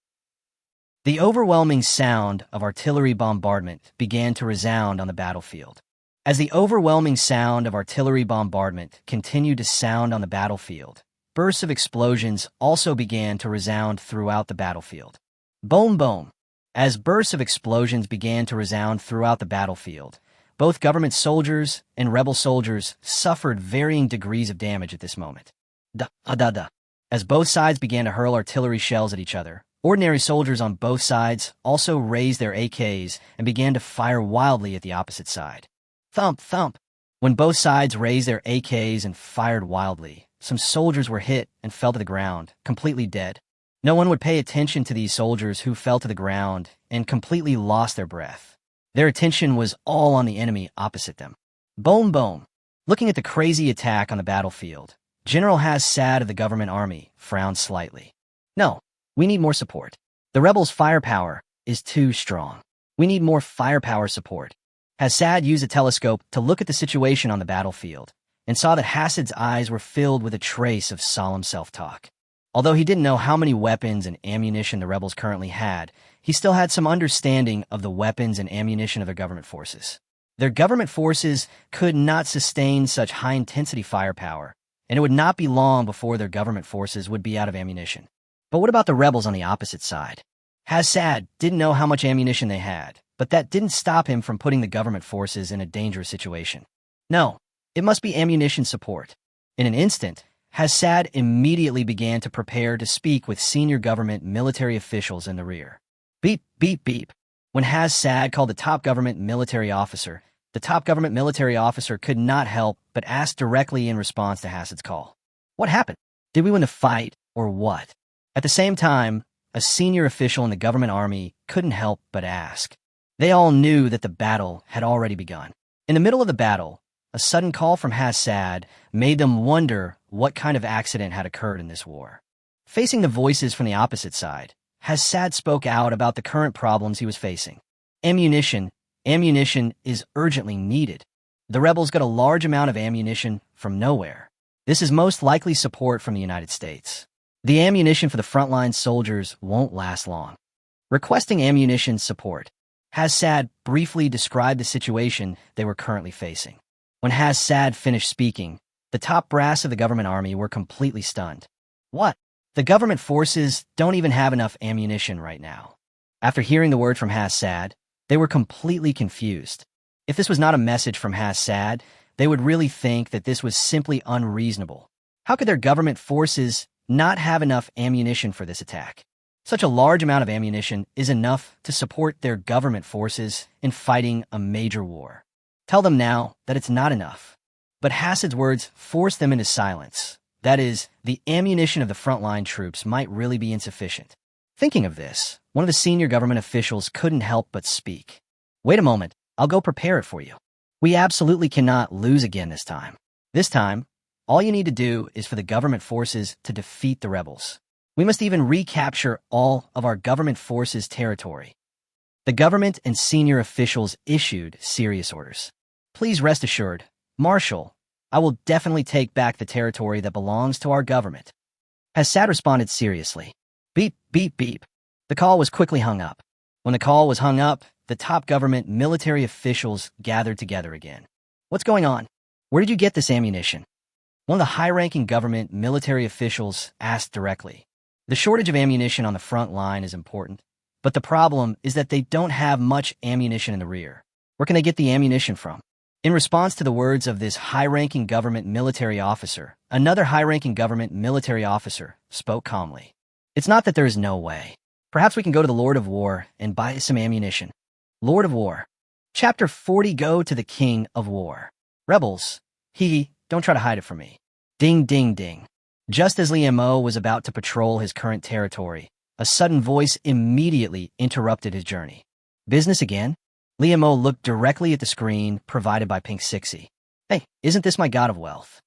The overwhelming sound of artillery bombardment began to resound on the battlefield. As the overwhelming sound of artillery bombardment continued to sound on the battlefield, bursts of explosions also began to resound throughout the battlefield. Boom, boom. As bursts of explosions began to resound throughout the battlefield, both government soldiers and rebel soldiers suffered varying degrees of damage at this moment. Da-da-da. As both sides began to hurl artillery shells at each other, ordinary soldiers on both sides also raised their AKs and began to fire wildly at the opposite side. Thump, thump. When both sides raised their AKs and fired wildly, some soldiers were hit and fell to the ground, completely dead. No one would pay attention to these soldiers who fell to the ground and completely lost their breath. Their attention was all on the enemy opposite them. Boom, boom. Looking at the crazy attack on the battlefield, General Hassad of the government army frowned slightly. No, we need more support. The rebels' firepower is too strong. We need more firepower support. Hassad used a telescope to look at the situation on the battlefield and saw that Hassad's eyes were filled with a trace of solemn self-talk. Although he didn't know how many weapons and ammunition the rebels currently had, he still had some understanding of the weapons and ammunition of their government forces. Their government forces could not sustain such high-intensity firepower, and it would not be long before their government forces would be out of ammunition. But what about the rebels on the opposite side? Hassad didn't know how much ammunition they had, but that didn't stop him from putting the government forces in a dangerous situation. No, it must be ammunition support. In an instant, Hassad immediately began to prepare to speak with senior government military officials in the rear. Beep, beep, beep. When Hassad called the top government military officer could not help but ask directly in response to Hassad's call. What happened? Did we win the fight, or what? At the same time, a senior official in the government army couldn't help but ask. They all knew that the battle had already begun. In the middle of the battle, a sudden call from Hassad made them wonder what kind of accident had occurred in this war. Facing the voices from the opposite side, Hassad spoke out about the current problems he was facing. Ammunition is urgently needed. The rebels got a large amount of ammunition from nowhere. This is most likely support from the United States. The ammunition for the frontline soldiers won't last long. Requesting ammunition support, Hassad briefly described the situation they were currently facing. When Hassad finished speaking, the top brass of the government army were completely stunned. What? The government forces don't even have enough ammunition right now. After hearing the word from Hassad, they were completely confused. If this was not a message from Hassad, they would really think that this was simply unreasonable. How could their government forces not have enough ammunition for this attack? Such a large amount of ammunition is enough to support their government forces in fighting a major war. Tell them now that it's not enough. But Hassad's words forced them into silence. That is, the ammunition of the frontline troops might really be insufficient. Thinking of this, one of the senior government officials couldn't help but speak. Wait a moment, I'll go prepare it for you. We absolutely cannot lose again this time. This time, all you need to do is for the government forces to defeat the rebels. We must even recapture all of our government forces' territory. The government and senior officials issued serious orders. Please rest assured, Marshal, I will definitely take back the territory that belongs to our government. Hassad responded seriously. Beep, beep, beep. The call was quickly hung up. When the call was hung up, the top government military officials gathered together again. What's going on? Where did you get this ammunition? One of the high-ranking government military officials asked directly. The shortage of ammunition on the front line is important, but the problem is that they don't have much ammunition in the rear. Where can they get the ammunition from? In response to the words of this high-ranking government military officer, another high-ranking government military officer spoke calmly. It's not that there is no way. Perhaps we can go to the Lord of War and buy some ammunition. Lord of War. Chapter 40. Go to the King of War. Rebels. Don't try to hide it from me. Ding, ding, ding. Just as Liam was about to patrol his current territory, a sudden voice immediately interrupted his journey. Business again? Liam looked directly at the screen provided by Pink Sixie. Hey, isn't this my god of wealth?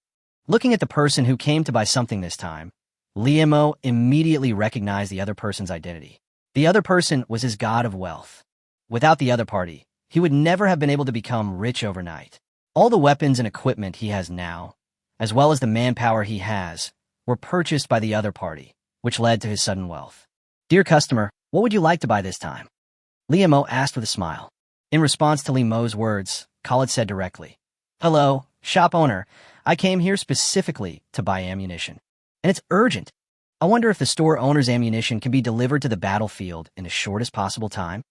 Looking at the person who came to buy something this time, Liam immediately recognized the other person's identity. The other person was his god of wealth. Without the other party, he would never have been able to become rich overnight. All the weapons and equipment he has now, as well as the manpower he has, were purchased by the other party, which led to his sudden wealth. Dear customer, what would you like to buy this time? Liu Mo asked with a smile. In response to Liu Mo's words, Khalid said directly, Hello, shop owner. I came here specifically to buy ammunition. And it's urgent. I wonder if the store owner's ammunition can be delivered to the battlefield in the shortest possible time.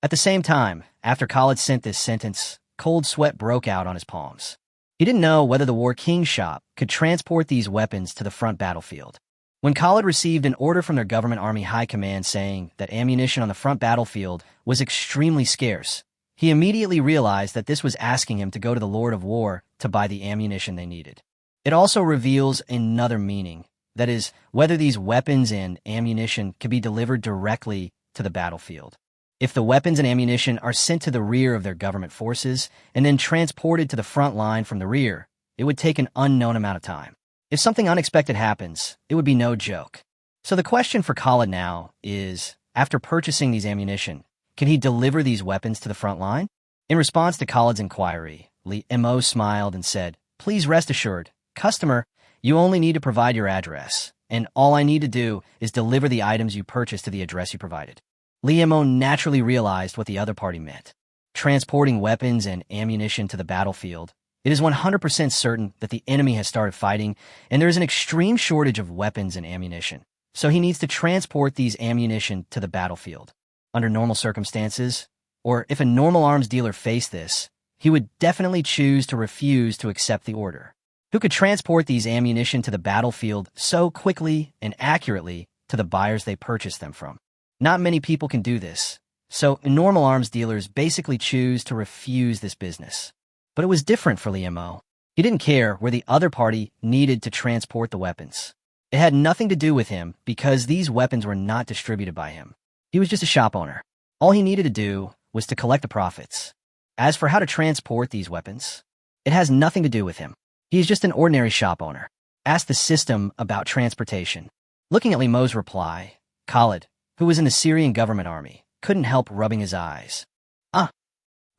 At the same time, after Khalid sent this sentence, cold sweat broke out on his palms. He didn't know whether the War King shop could transport these weapons to the front battlefield. When Khalid received an order from their government army high command saying that ammunition on the front battlefield was extremely scarce, he immediately realized that this was asking him to go to the Lord of War to buy the ammunition they needed. It also reveals another meaning, that is, whether these weapons and ammunition can be delivered directly to the battlefield. If the weapons and ammunition are sent to the rear of their government forces and then transported to the front line from the rear, it would take an unknown amount of time. If something unexpected happens, it would be no joke. So the question for Khalid now is, after purchasing these ammunition, can he deliver these weapons to the front line? In response to Khalid's inquiry, Liu Mo smiled and said, Please rest assured, customer, you only need to provide your address, and all I need to do is deliver the items you purchased to the address you provided. Liu Mo naturally realized what the other party meant. Transporting weapons and ammunition to the battlefield, it is 100% certain that the enemy has started fighting, and there is an extreme shortage of weapons and ammunition. So he needs to transport these ammunition to the battlefield. Under normal circumstances, or if a normal arms dealer faced this, he would definitely choose to refuse to accept the order. Who could transport these ammunition to the battlefield so quickly and accurately to the buyers they purchased them from? Not many people can do this, so normal arms dealers basically choose to refuse this business. But it was different for Liu Mo. He didn't care where the other party needed to transport the weapons. It had nothing to do with him because these weapons were not distributed by him. He was just a shop owner. All he needed to do was to collect the profits. As for how to transport these weapons, it has nothing to do with him. He is just an ordinary shop owner. Ask the system about transportation. Looking at Liu Mo's reply, Khalid, who was in the Syrian government army, couldn't help rubbing his eyes.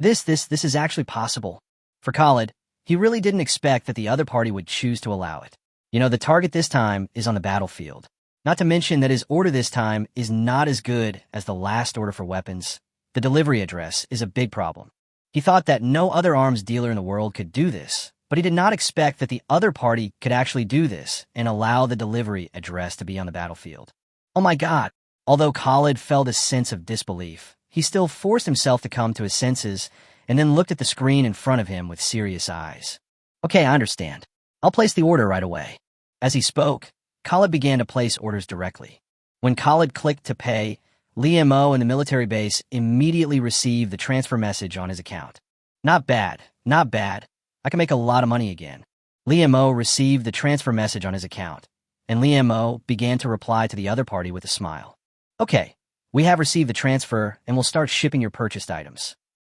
This is actually possible. For Khalid, he really didn't expect that the other party would choose to allow it. The target this time is on the battlefield. Not to mention that his order this time is not as good as the last order for weapons. The delivery address is a big problem. He thought that no other arms dealer in the world could do this, but he did not expect that the other party could actually do this and allow the delivery address to be on the battlefield. Oh my God! Although Khalid felt a sense of disbelief, he still forced himself to come to his senses and then looked at the screen in front of him with serious eyes. Okay, I understand. I'll place the order right away. As he spoke, Khalid began to place orders directly. When Khalid clicked to pay, Liu Mo and the military base immediately received the transfer message on his account. Not bad, not bad. I can make a lot of money again. Liu Mo received the transfer message on his account, and Liu Mo began to reply to the other party with a smile. Okay, we have received the transfer and will start shipping your purchased items.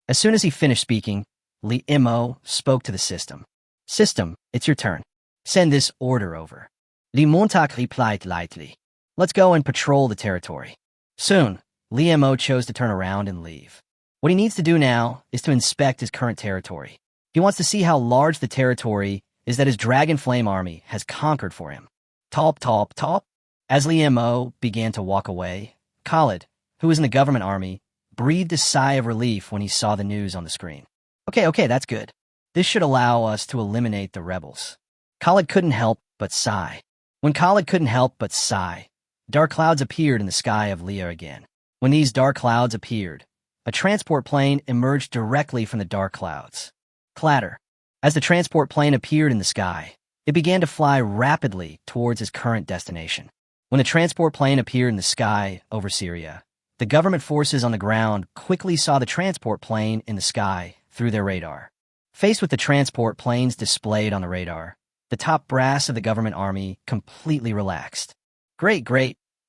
As soon as he finished speaking, Liu Mo spoke to the system. System, it's your turn. Send this order over. Li Montauk replied lightly. Let's go and patrol the territory. Soon, Liu Mo chose to turn around and leave. What he needs to do now is to inspect his current territory. He wants to see how large the territory is that his Dragon Flame army has conquered for him. Top, top, top. As Liu Mo began to walk away, Khalid, who was in the government army, breathed a sigh of relief when he saw the news on the screen. Okay, that's good. This should allow us to eliminate the rebels. Khalid couldn't help but sigh. When Khalid couldn't help but sigh, dark clouds appeared in the sky of Leah again. When these dark clouds appeared, a transport plane emerged directly from the dark clouds. Clatter. As the transport plane appeared in the sky, it began to fly rapidly towards its current destination. When the transport plane appeared in the sky over Syria, the government forces on the ground quickly saw the transport plane in the sky through their radar. Faced with the transport planes displayed on the radar, the top brass of the government army completely relaxed. Great.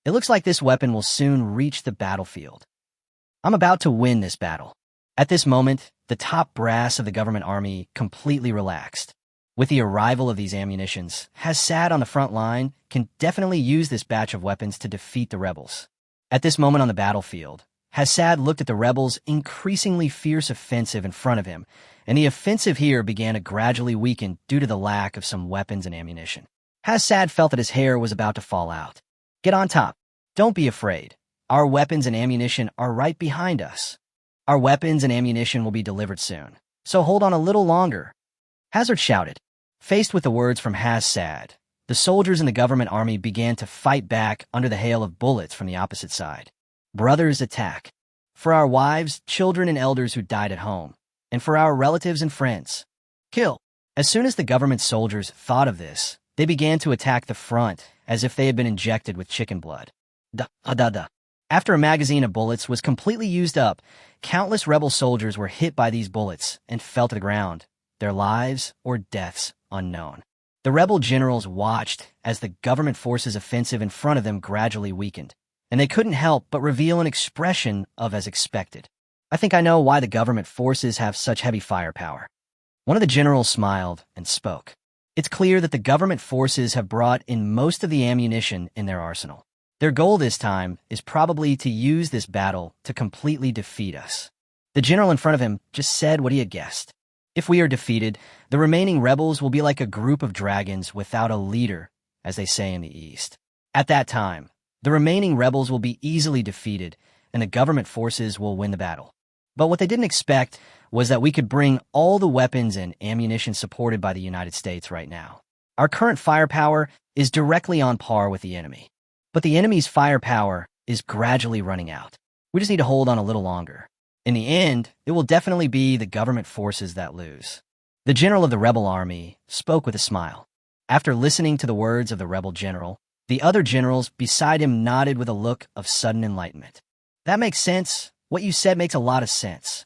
It looks like this weapon will soon reach the battlefield. I'm about to win this battle. At this moment, the top brass of the government army completely relaxed. With the arrival of these ammunitions, Hassad on the front line can definitely use this batch of weapons to defeat the rebels. At this moment on the battlefield, Hassad looked at the rebels' increasingly fierce offensive in front of him, and the offensive here began to gradually weaken due to the lack of some weapons and ammunition. Hassad felt that his hair was about to fall out. Get on top. Don't be afraid. Our weapons and ammunition are right behind us. Our weapons and ammunition will be delivered soon. So hold on a little longer. Hazard shouted. Faced with the words from Hassad, the soldiers in the government army began to fight back under the hail of bullets from the opposite side. Brothers, attack. For our wives, children, and elders who died at home, and for our relatives and friends. Kill. As soon as the government soldiers thought of this, they began to attack the front as if they had been injected with chicken blood. Da. After a magazine of bullets was completely used up, countless rebel soldiers were hit by these bullets and fell to the ground, their lives or deaths unknown. The rebel generals watched as the government forces' offensive in front of them gradually weakened, and they couldn't help but reveal an expression of as expected. I think I know why the government forces have such heavy firepower. One of the generals smiled and spoke. It's clear that the government forces have brought in most of the ammunition in their arsenal. Their goal this time is probably to use this battle to completely defeat us. The general in front of him just said what he had guessed. If we are defeated, the remaining rebels will be like a group of dragons without a leader, as they say in the East. At that time, the remaining rebels will be easily defeated, and the government forces will win the battle. But what they didn't expect was that we could bring all the weapons and ammunition supported by the United States right now. Our current firepower is directly on par with the enemy. But the enemy's firepower is gradually running out. We just need to hold on a little longer. In the end, it will definitely be the government forces that lose. The general of the rebel army spoke with a smile. After listening to the words of the rebel general, the other generals beside him nodded with a look of sudden enlightenment. That makes sense. What you said makes a lot of sense.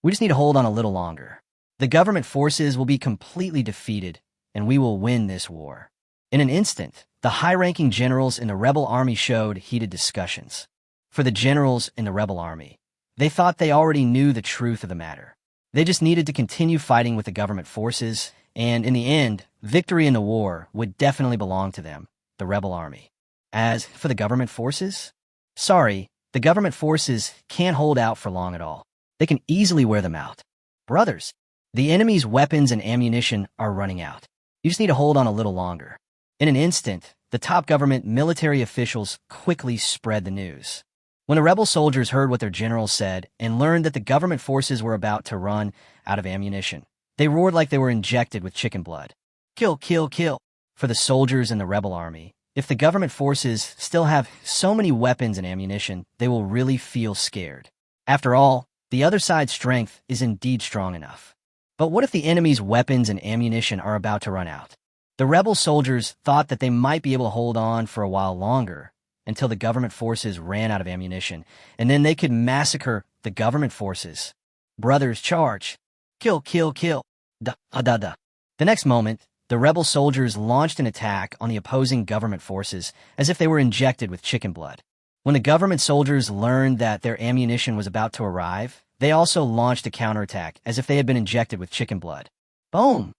We just need to hold on a little longer. The government forces will be completely defeated, and we will win this war. In an instant, the high-ranking generals in the rebel army showed heated discussions. For the generals in the rebel army, they thought they already knew the truth of the matter. They just needed to continue fighting with the government forces, and in the end, victory in the war would definitely belong to them, the rebel army. As for the government forces? Sorry, the government forces can't hold out for long at all. They can easily wear them out. Brothers, the enemy's weapons and ammunition are running out. You just need to hold on a little longer. In an instant, the top government military officials quickly spread the news. When the rebel soldiers heard what their general said and learned that the government forces were about to run out of ammunition, they roared like they were injected with chicken blood. Kill, kill, kill. For the soldiers in the rebel army, if the government forces still have so many weapons and ammunition, they will really feel scared. After all, the other side's strength is indeed strong enough. But what if the enemy's weapons and ammunition are about to run out? The rebel soldiers thought that they might be able to hold on for a while longer until the government forces ran out of ammunition, and then they could massacre the government forces. Brothers, charge! Kill, kill, kill! Da. The next moment, the rebel soldiers launched an attack on the opposing government forces as if they were injected with chicken blood. When the government soldiers learned that their ammunition was about to arrive, they also launched a counterattack as if they had been injected with chicken blood. Boom!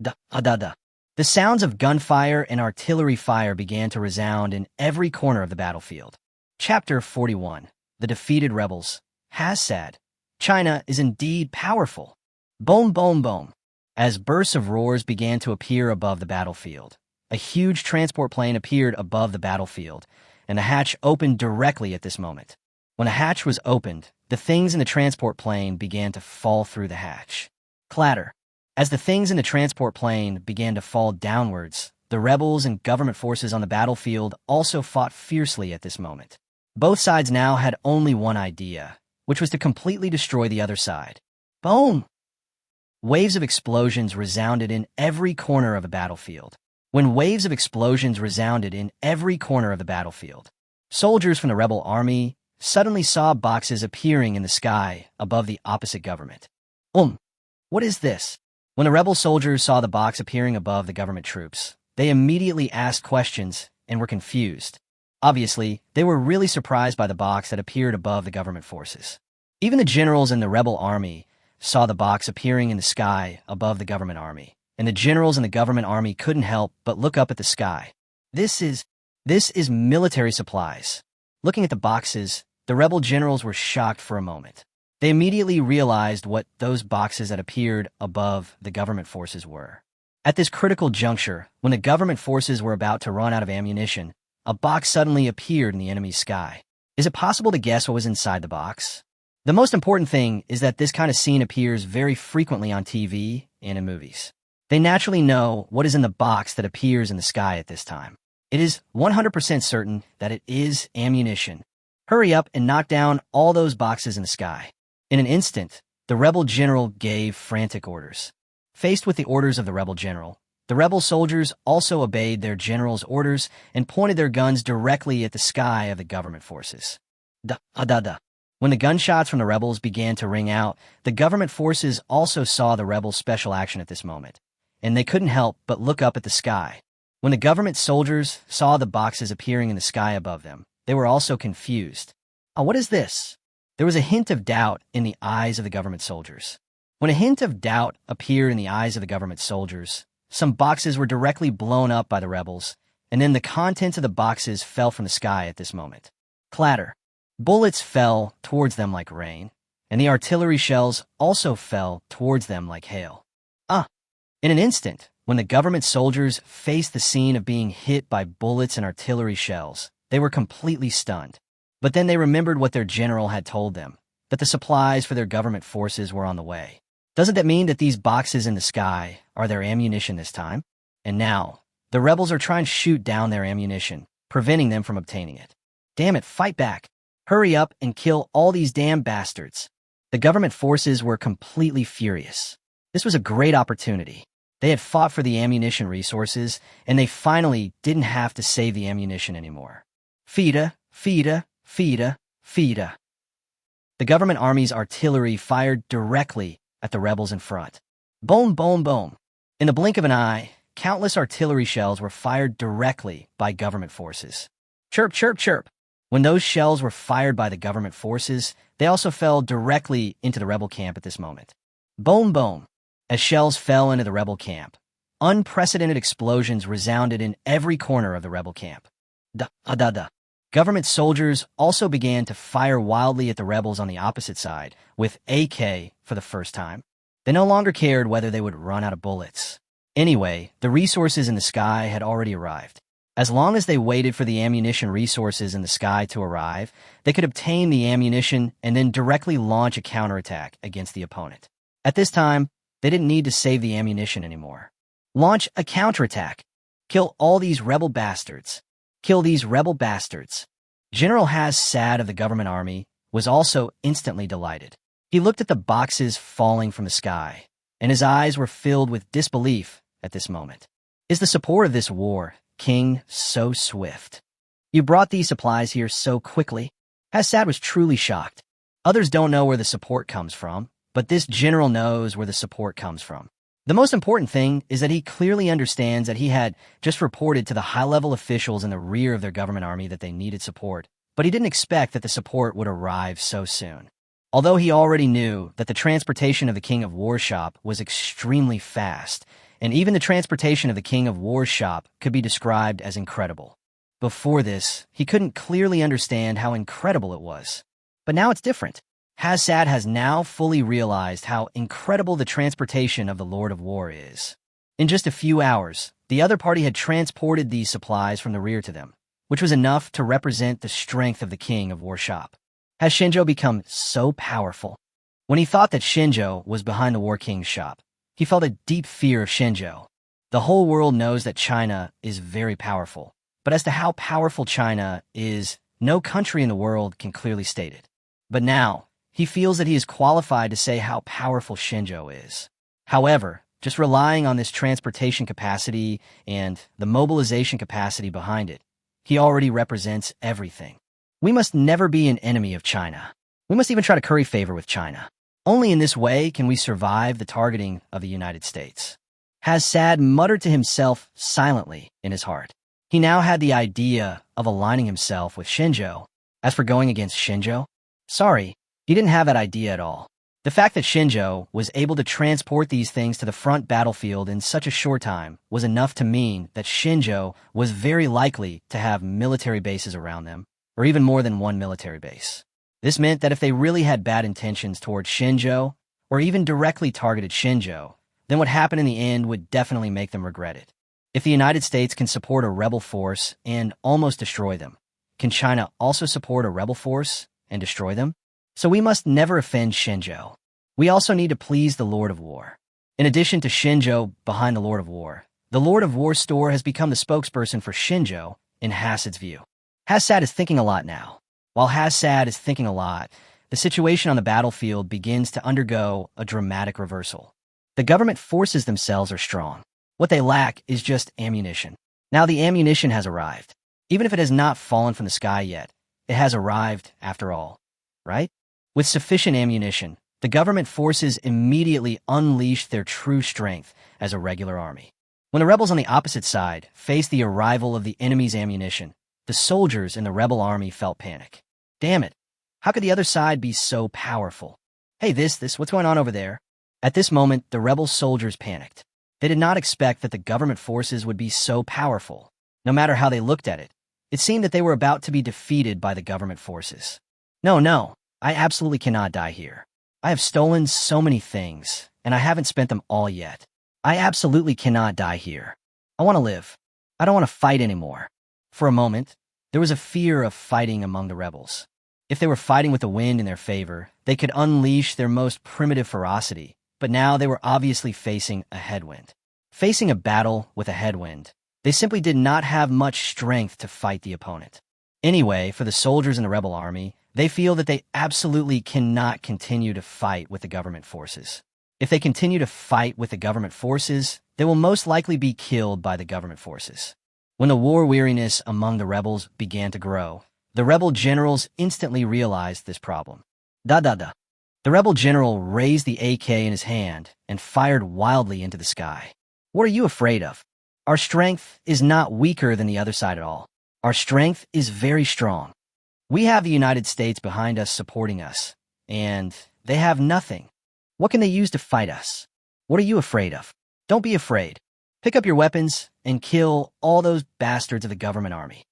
Da. The sounds of gunfire and artillery fire began to resound in every corner of the battlefield. Chapter 41. The Defeated Rebels. Hassad. China is indeed powerful. Boom, boom, boom. As bursts of roars began to appear above the battlefield, a huge transport plane appeared above the battlefield, and the hatch opened directly at this moment. When the hatch was opened, the things in the transport plane began to fall through the hatch. Clatter. As the things in the transport plane began to fall downwards, the rebels and government forces on the battlefield also fought fiercely at this moment. Both sides now had only one idea, which was to completely destroy the other side. Boom! Waves of explosions resounded in every corner of the battlefield. When waves of explosions resounded in every corner of the battlefield, soldiers from the rebel army suddenly saw boxes appearing in the sky above the opposite government. What is this? When the rebel soldiers saw the box appearing above the government troops, they immediately asked questions and were confused. Obviously, they were really surprised by the box that appeared above the government forces. Even the generals in the rebel army saw the box appearing in the sky above the government army, and the generals in the government army couldn't help but look up at the sky. This is military supplies. Looking at the boxes, the rebel generals were shocked for a moment. They immediately realized what those boxes that appeared above the government forces were. At this critical juncture, when the government forces were about to run out of ammunition, a box suddenly appeared in the enemy's sky. Is it possible to guess what was inside the box? The most important thing is that this kind of scene appears very frequently on TV and in movies. They naturally know what is in the box that appears in the sky at this time. It is 100% certain that it is ammunition. Hurry up and knock down all those boxes in the sky. In an instant, the rebel general gave frantic orders. Faced with the orders of the rebel general, the rebel soldiers also obeyed their general's orders and pointed their guns directly at the sky of the government forces. When the gunshots from the rebels began to ring out, the government forces also saw the rebels' special action at this moment, and they couldn't help but look up at the sky. When the government soldiers saw the boxes appearing in the sky above them, they were also confused. What is this? There was a hint of doubt in the eyes of the government soldiers. When a hint of doubt appeared in the eyes of the government soldiers, some boxes were directly blown up by the rebels, and then the contents of the boxes fell from the sky at this moment. Clatter. Bullets fell towards them like rain, and the artillery shells also fell towards them like hail. In an instant, when the government soldiers faced the scene of being hit by bullets and artillery shells, they were completely stunned. But then they remembered what their general had told them, that the supplies for their government forces were on the way. Doesn't that mean that these boxes in the sky are their ammunition this time? And now, the rebels are trying to shoot down their ammunition, preventing them from obtaining it. Damn it, fight back. Hurry up and kill all these damn bastards. The government forces were completely furious. This was a great opportunity. They had fought for the ammunition resources, and they finally didn't have to save the ammunition anymore. Fida. The government army's artillery fired directly at the rebels in front. Boom. In the blink of an eye, countless artillery shells were fired directly by government forces. Chirp. When those shells were fired by the government forces, they also fell directly into the rebel camp at this moment. Boom. As shells fell into the rebel camp, unprecedented explosions resounded in every corner of the rebel camp. Government soldiers also began to fire wildly at the rebels on the opposite side, with AK for the first time. They no longer cared whether they would run out of bullets. Anyway, the resources in the sky had already arrived. As long as they waited for the ammunition resources in the sky to arrive, they could obtain the ammunition and then directly launch a counterattack against the opponent. At this time, they didn't need to save the ammunition anymore. Launch a counterattack. Kill all these rebel bastards. General Has-Sad of the government army was also instantly delighted. He looked at the boxes falling from the sky, and his eyes were filled with disbelief at this moment. Is the support of this war, King, so swift? You brought these supplies here so quickly? Has-Sad was truly shocked. Others don't know where the support comes from, but this general knows where the support comes from. The most important thing is that he clearly understands that he had just reported to the high-level officials in the rear of their government army that they needed support, but he didn't expect that the support would arrive so soon. Although he already knew that the transportation of the King of War's shop was extremely fast, and even the transportation of the King of War's shop could be described as incredible. Before this, he couldn't clearly understand how incredible it was. But now it's different. Has-Sad has now fully realized how incredible the transportation of the Lord of War is. In just a few hours, the other party had transported these supplies from the rear to them, which was enough to represent the strength of the King of War shop. Has Shinjo become so powerful? When he thought that Shinjo was behind the War King's shop, he felt a deep fear of Shinjo. The whole world knows that China is very powerful, but as to how powerful China is, no country in the world can clearly state it. But now, he feels that he is qualified to say how powerful Shinjo is. However, just relying on this transportation capacity and the mobilization capacity behind it, he already represents everything. We must never be an enemy of China. We must even try to curry favor with China. Only in this way can we survive the targeting of the United States. Has-Sad muttered to himself silently in his heart. He now had the idea of aligning himself with Shinjo. As for going against Shinjo, sorry, he didn't have that idea at all. The fact that Shinjo was able to transport these things to the front battlefield in such a short time was enough to mean that Shinjo was very likely to have military bases around them, or even more than one military base. This meant that if they really had bad intentions towards Shinjo, or even directly targeted Shinjo, then what happened in the end would definitely make them regret it. If the United States can support a rebel force and almost destroy them, can China also support a rebel force and destroy them? So we must never offend Shinjo. We also need to please the Lord of War. In addition to Shinjo behind the Lord of War, the Lord of War store has become the spokesperson for Shinjo in Hasad's view. Hasad is thinking a lot now. While Hasad is thinking a lot, the situation on the battlefield begins to undergo a dramatic reversal. The government forces themselves are strong. What they lack is just ammunition. Now the ammunition has arrived. Even if it has not fallen from the sky yet, it has arrived after all, right? With sufficient ammunition, the government forces immediately unleashed their true strength as a regular army. When the rebels on the opposite side faced the arrival of the enemy's ammunition, the soldiers in the rebel army felt panic. Damn it. How could the other side be so powerful? Hey, what's going on over there? At this moment, the rebel soldiers panicked. They did not expect that the government forces would be so powerful. No matter how they looked at it, it seemed that they were about to be defeated by the government forces. No, I absolutely cannot die here. I have stolen so many things, and I haven't spent them all yet. I absolutely cannot die here. I want to live. I don't want to fight anymore. For a moment, there was a fear of fighting among the rebels. If they were fighting with the wind in their favor, they could unleash their most primitive ferocity, but now they were obviously facing a headwind. Facing a battle with a headwind, they simply did not have much strength to fight the opponent. Anyway, for the soldiers in the rebel army, they feel that they absolutely cannot continue to fight with the government forces. If they continue to fight with the government forces, they will most likely be killed by the government forces. When the war weariness among the rebels began to grow, the rebel generals instantly realized this problem. The rebel general raised the AK in his hand and fired wildly into the sky. What are you afraid of? Our strength is not weaker than the other side at all. Our strength is very strong. We have the United States behind us supporting us, and they have nothing. What can they use to fight us? What are you afraid of? Don't be afraid. Pick up your weapons and kill all those bastards of the government army.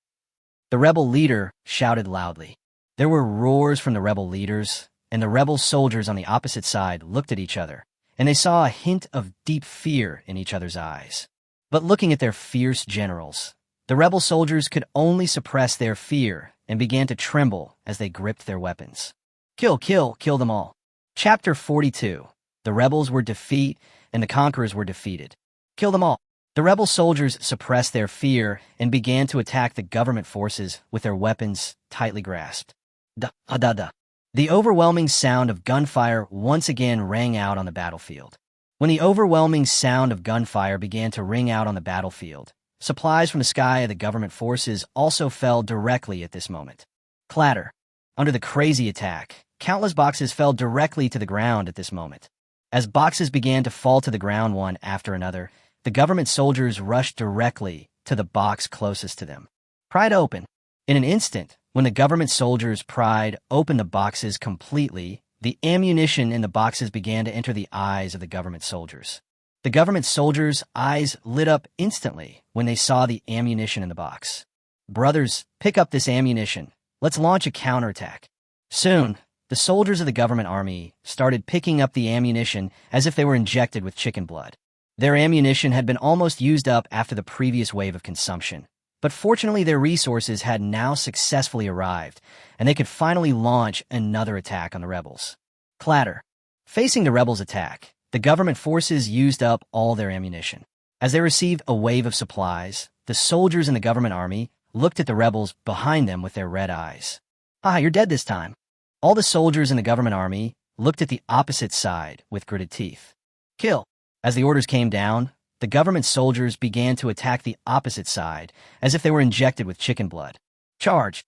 The rebel leader shouted loudly. There were roars from the rebel leaders, and the rebel soldiers on the opposite side looked at each other, and they saw a hint of deep fear in each other's eyes. But looking at their fierce generals, the rebel soldiers could only suppress their fear and began to tremble as they gripped their weapons. Kill them all. Chapter 42. The rebels were defeat, and the conquerors were defeated. Kill them all. The rebel soldiers suppressed their fear and began to attack the government forces with their weapons tightly grasped. The overwhelming sound of gunfire once again rang out on the battlefield. When the overwhelming sound of gunfire began to ring out on the battlefield, supplies from the sky of the government forces also fell directly at this moment. Clatter. Under the crazy attack, countless boxes fell directly to the ground at this moment. As boxes began to fall to the ground one after another, the government soldiers rushed directly to the box closest to them. Pried open. In an instant, when the government soldiers pried open the boxes completely, the ammunition in the boxes began to enter the eyes of the government soldiers. The government soldiers' eyes lit up instantly when they saw the ammunition in the box. Brothers, pick up this ammunition. Let's launch a counterattack. Soon, the soldiers of the government army started picking up the ammunition as if they were injected with chicken blood. Their ammunition had been almost used up after the previous wave of consumption, but fortunately their resources had now successfully arrived, and they could finally launch another attack on the rebels. Clatter. Facing the rebels' attack, the government forces used up all their ammunition. As they received a wave of supplies, the soldiers in the government army looked at the rebels behind them with their red eyes. You're dead this time. All the soldiers in the government army looked at the opposite side with gritted teeth. Kill. As the orders came down, the government soldiers began to attack the opposite side as if they were injected with chicken blood. Charge.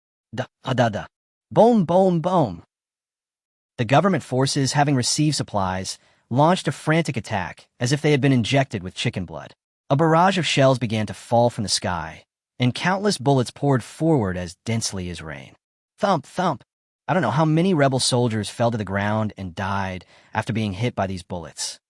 Boom, boom, boom. The government forces, having received supplies, launched a frantic attack as if they had been injected with chicken blood. A barrage of shells began to fall from the sky, and countless bullets poured forward as densely as rain. Thump, thump. I don't know how many rebel soldiers fell to the ground and died after being hit by these bullets.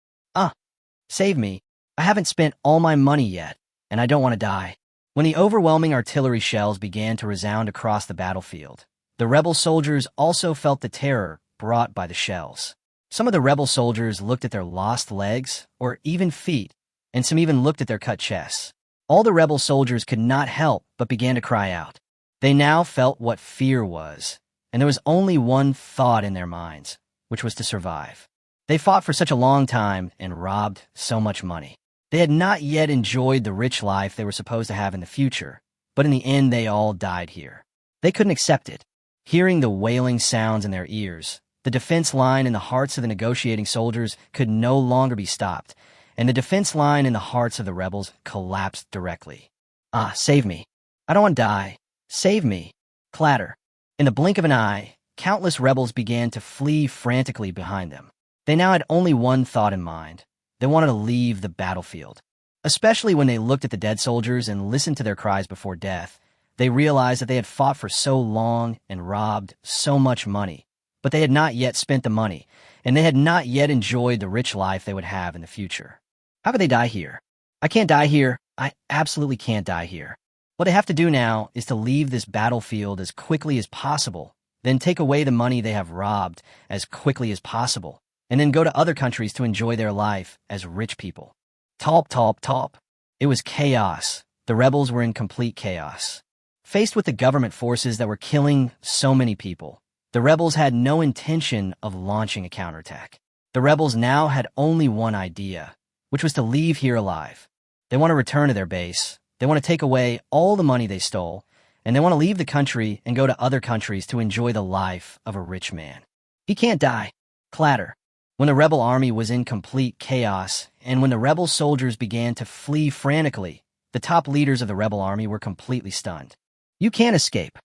Save me. I haven't spent all my money yet, and I don't want to die. When the overwhelming artillery shells began to resound across the battlefield, The rebel soldiers also felt the terror brought by the shells. Some of the rebel soldiers looked at their lost legs, or even feet, and some even looked at their cut chests. All the rebel soldiers could not help but began to cry out. They now felt what fear was, and there was only one thought in their minds, which was to survive. They fought for such a long time and robbed so much money. They had not yet enjoyed the rich life they were supposed to have in the future, but in the end they all died here. They couldn't accept it. Hearing the wailing sounds in their ears, the defense line in the hearts of the negotiating soldiers could no longer be stopped, and the defense line in the hearts of the rebels collapsed directly. Ah, save me. I don't want to die. Save me. Clatter. In the blink of an eye, countless rebels began to flee frantically behind them. They now had only one thought in mind. They wanted to leave the battlefield. Especially when they looked at the dead soldiers and listened to their cries before death, they realized that they had fought for so long and robbed so much money, but they had not yet spent the money, and they had not yet enjoyed the rich life they would have in the future. How could they die here? I can't die here. I absolutely can't die here. What they have to do now is to leave this battlefield as quickly as possible, then take away the money they have robbed as quickly as possible, and then go to other countries to enjoy their life as rich people. Talp, talp, talp. It was chaos. The rebels were in complete chaos. Faced with the government forces that were killing so many people, the rebels had no intention of launching a counterattack. The rebels now had only one idea, which was to leave here alive. They want to return to their base, they want to take away all the money they stole, and they want to leave the country and go to other countries to enjoy the life of a rich man. He can't die. Clatter. When the rebel army was in complete chaos, and when the rebel soldiers began to flee frantically, the top leaders of the rebel army were completely stunned. You can't escape.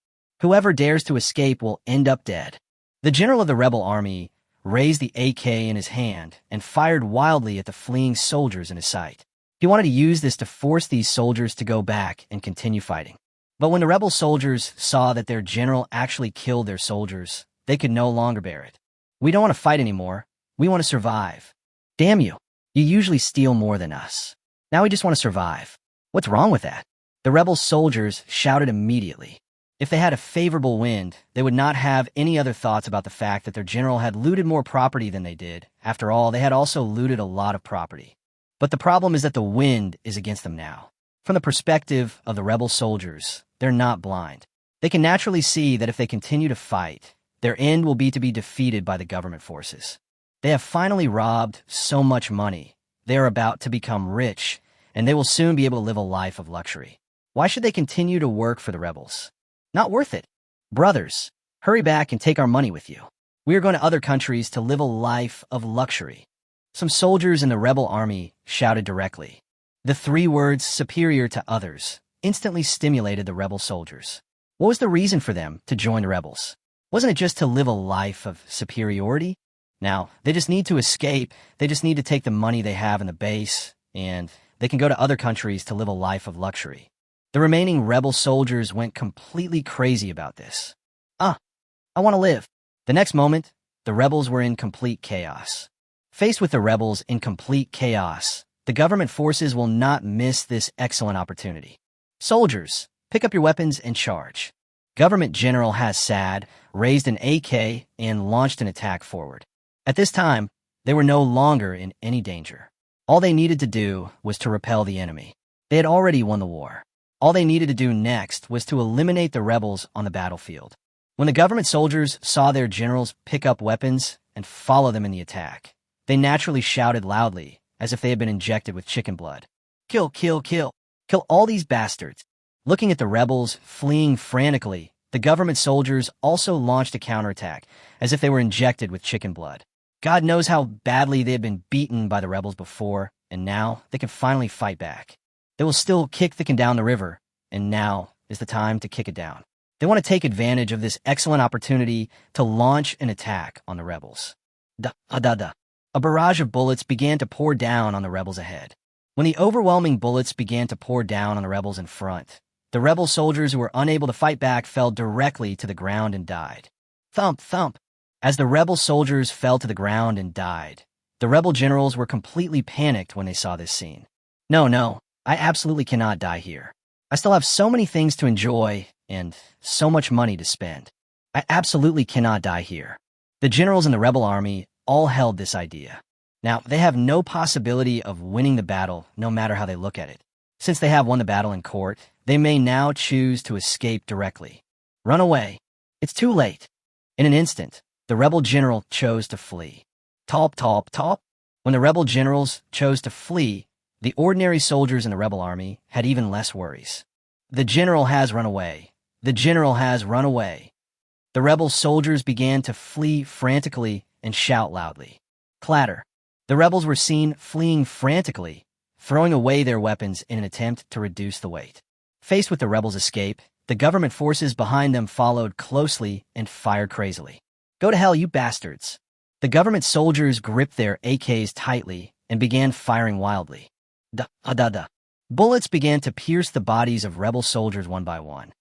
Whoever dares to escape will end up dead. The general of the rebel army raised the AK in his hand and fired wildly at the fleeing soldiers in his sight. He wanted to use this to force these soldiers to go back and continue fighting. But when the rebel soldiers saw that their general actually killed their soldiers, they could no longer bear it. We don't want to fight anymore. We want to survive. Damn you. You usually steal more than us. Now we just want to survive. What's wrong with that? The rebel soldiers shouted immediately. If they had a favorable wind, they would not have any other thoughts about the fact that their general had looted more property than they did. After all, they had also looted a lot of property. But the problem is that the wind is against them now. From the perspective of the rebel soldiers, they're not blind. They can naturally see that if they continue to fight, their end will be to be defeated by the government forces. They have finally robbed so much money. They are about to become rich, and they will soon be able to live a life of luxury. Why should they continue to work for the rebels? Not worth it. Brothers, hurry back and take our money with you. We are going to other countries to live a life of luxury. Some soldiers in the rebel army shouted directly. The three words, superior to others, instantly stimulated the rebel soldiers. What was the reason for them to join the rebels? Wasn't it just to live a life of superiority? Now, they just need to escape. They just need to take the money they have in the base, and they can go to other countries to live a life of luxury. The remaining rebel soldiers went completely crazy about this. I want to live. The next moment, the rebels were in complete chaos. Faced with the rebels in complete chaos, the government forces will not miss this excellent opportunity. Soldiers, pick up your weapons and charge. Government General Hassad raised an AK and launched an attack forward. At this time, they were no longer in any danger. All they needed to do was to repel the enemy. They had already won the war. All they needed to do next was to eliminate the rebels on the battlefield. When the government soldiers saw their generals pick up weapons and follow them in the attack, they naturally shouted loudly, as if they had been injected with chicken blood. Kill, kill, kill. Kill all these bastards. Looking at the rebels fleeing frantically, the government soldiers also launched a counterattack, as if they were injected with chicken blood. God knows how badly they had been beaten by the rebels before, and now they can finally fight back. They will still kick the can down the river, and now is the time to kick it down. They want to take advantage of this excellent opportunity to launch an attack on the rebels. A barrage of bullets began to pour down on the rebels ahead. When the overwhelming bullets began to pour down on the rebels in front, the rebel soldiers who were unable to fight back fell directly to the ground and died. Thump, thump. As the rebel soldiers fell to the ground and died, the rebel generals were completely panicked when they saw this scene. No, I absolutely cannot die here. I still have so many things to enjoy and so much money to spend. I absolutely cannot die here. The generals in the rebel army all held this idea. Now, they have no possibility of winning the battle no matter how they look at it. Since they have won the battle in court, they may now choose to escape directly. Run away. It's too late. In an instant, the rebel general chose to flee. Top, top, top. When the rebel generals chose to flee, the ordinary soldiers in the rebel army had even less worries. The general has run away. The general has run away. The rebel soldiers began to flee frantically and shout loudly. Clatter. The rebels were seen fleeing frantically, throwing away their weapons in an attempt to reduce the weight. Faced with the rebels' escape, the government forces behind them followed closely and fired crazily. Go to hell, you bastards! The government soldiers gripped their AKs tightly and began firing wildly. Da-da-da. Bullets began to pierce the bodies of rebel soldiers one by one.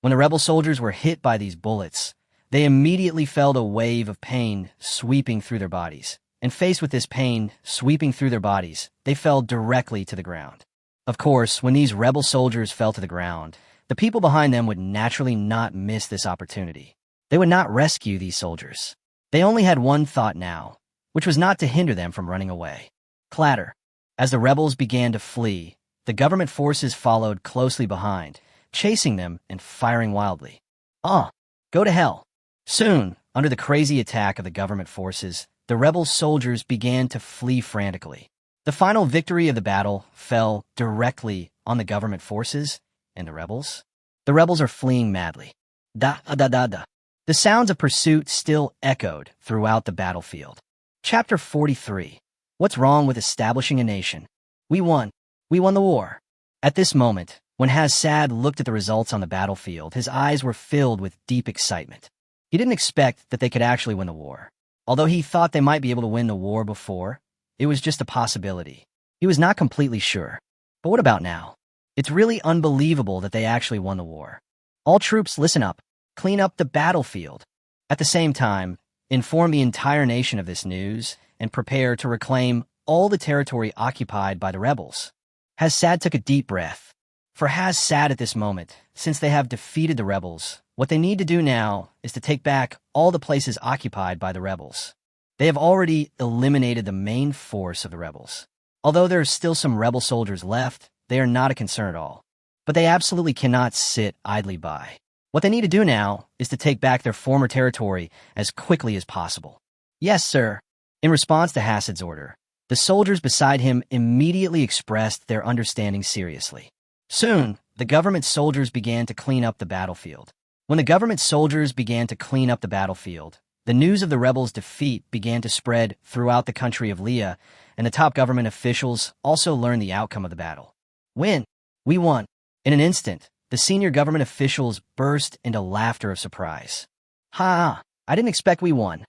When the rebel soldiers were hit by these bullets, they immediately felt a wave of pain sweeping through their bodies. And faced with this pain sweeping through their bodies, they fell directly to the ground. Of course, when these rebel soldiers fell to the ground, the people behind them would naturally not miss this opportunity. They would not rescue these soldiers. They only had one thought now, which was not to hinder them from running away. Clatter. As the rebels began to flee, the government forces followed closely behind, chasing them and firing wildly. Go to hell. Soon, under the crazy attack of the government forces, the rebel soldiers began to flee frantically. The final victory of the battle fell directly on the government forces and the rebels. The rebels are fleeing madly. Da-da-da-da. The sounds of pursuit still echoed throughout the battlefield. Chapter 43. What's wrong with establishing a nation? We won. We won the war. At this moment, when Hassad looked at the results on the battlefield, his eyes were filled with deep excitement. He didn't expect that they could actually win the war. Although he thought they might be able to win the war before, it was just a possibility. He was not completely sure. But what about now? It's really unbelievable that they actually won the war. All troops, listen up. Clean up the battlefield. At the same time, inform the entire nation of this news and prepare to reclaim all the territory occupied by the rebels. Hassad took a deep breath. For Hassad at this moment, since they have defeated the rebels, what they need to do now is to take back all the places occupied by the rebels. They have already eliminated the main force of the rebels. Although there are still some rebel soldiers left, they are not a concern at all. But they absolutely cannot sit idly by. What they need to do now is to take back their former territory as quickly as possible. Yes, sir. In response to Hassad's order, the soldiers beside him immediately expressed their understanding seriously. Soon, the government soldiers began to clean up the battlefield. When the government soldiers began to clean up the battlefield, the news of the rebels' defeat began to spread throughout the country of Leah, and the top government officials also learned the outcome of the battle. Win! We won! In an instant, the senior government officials burst into laughter of surprise. Ha! I didn't expect we won.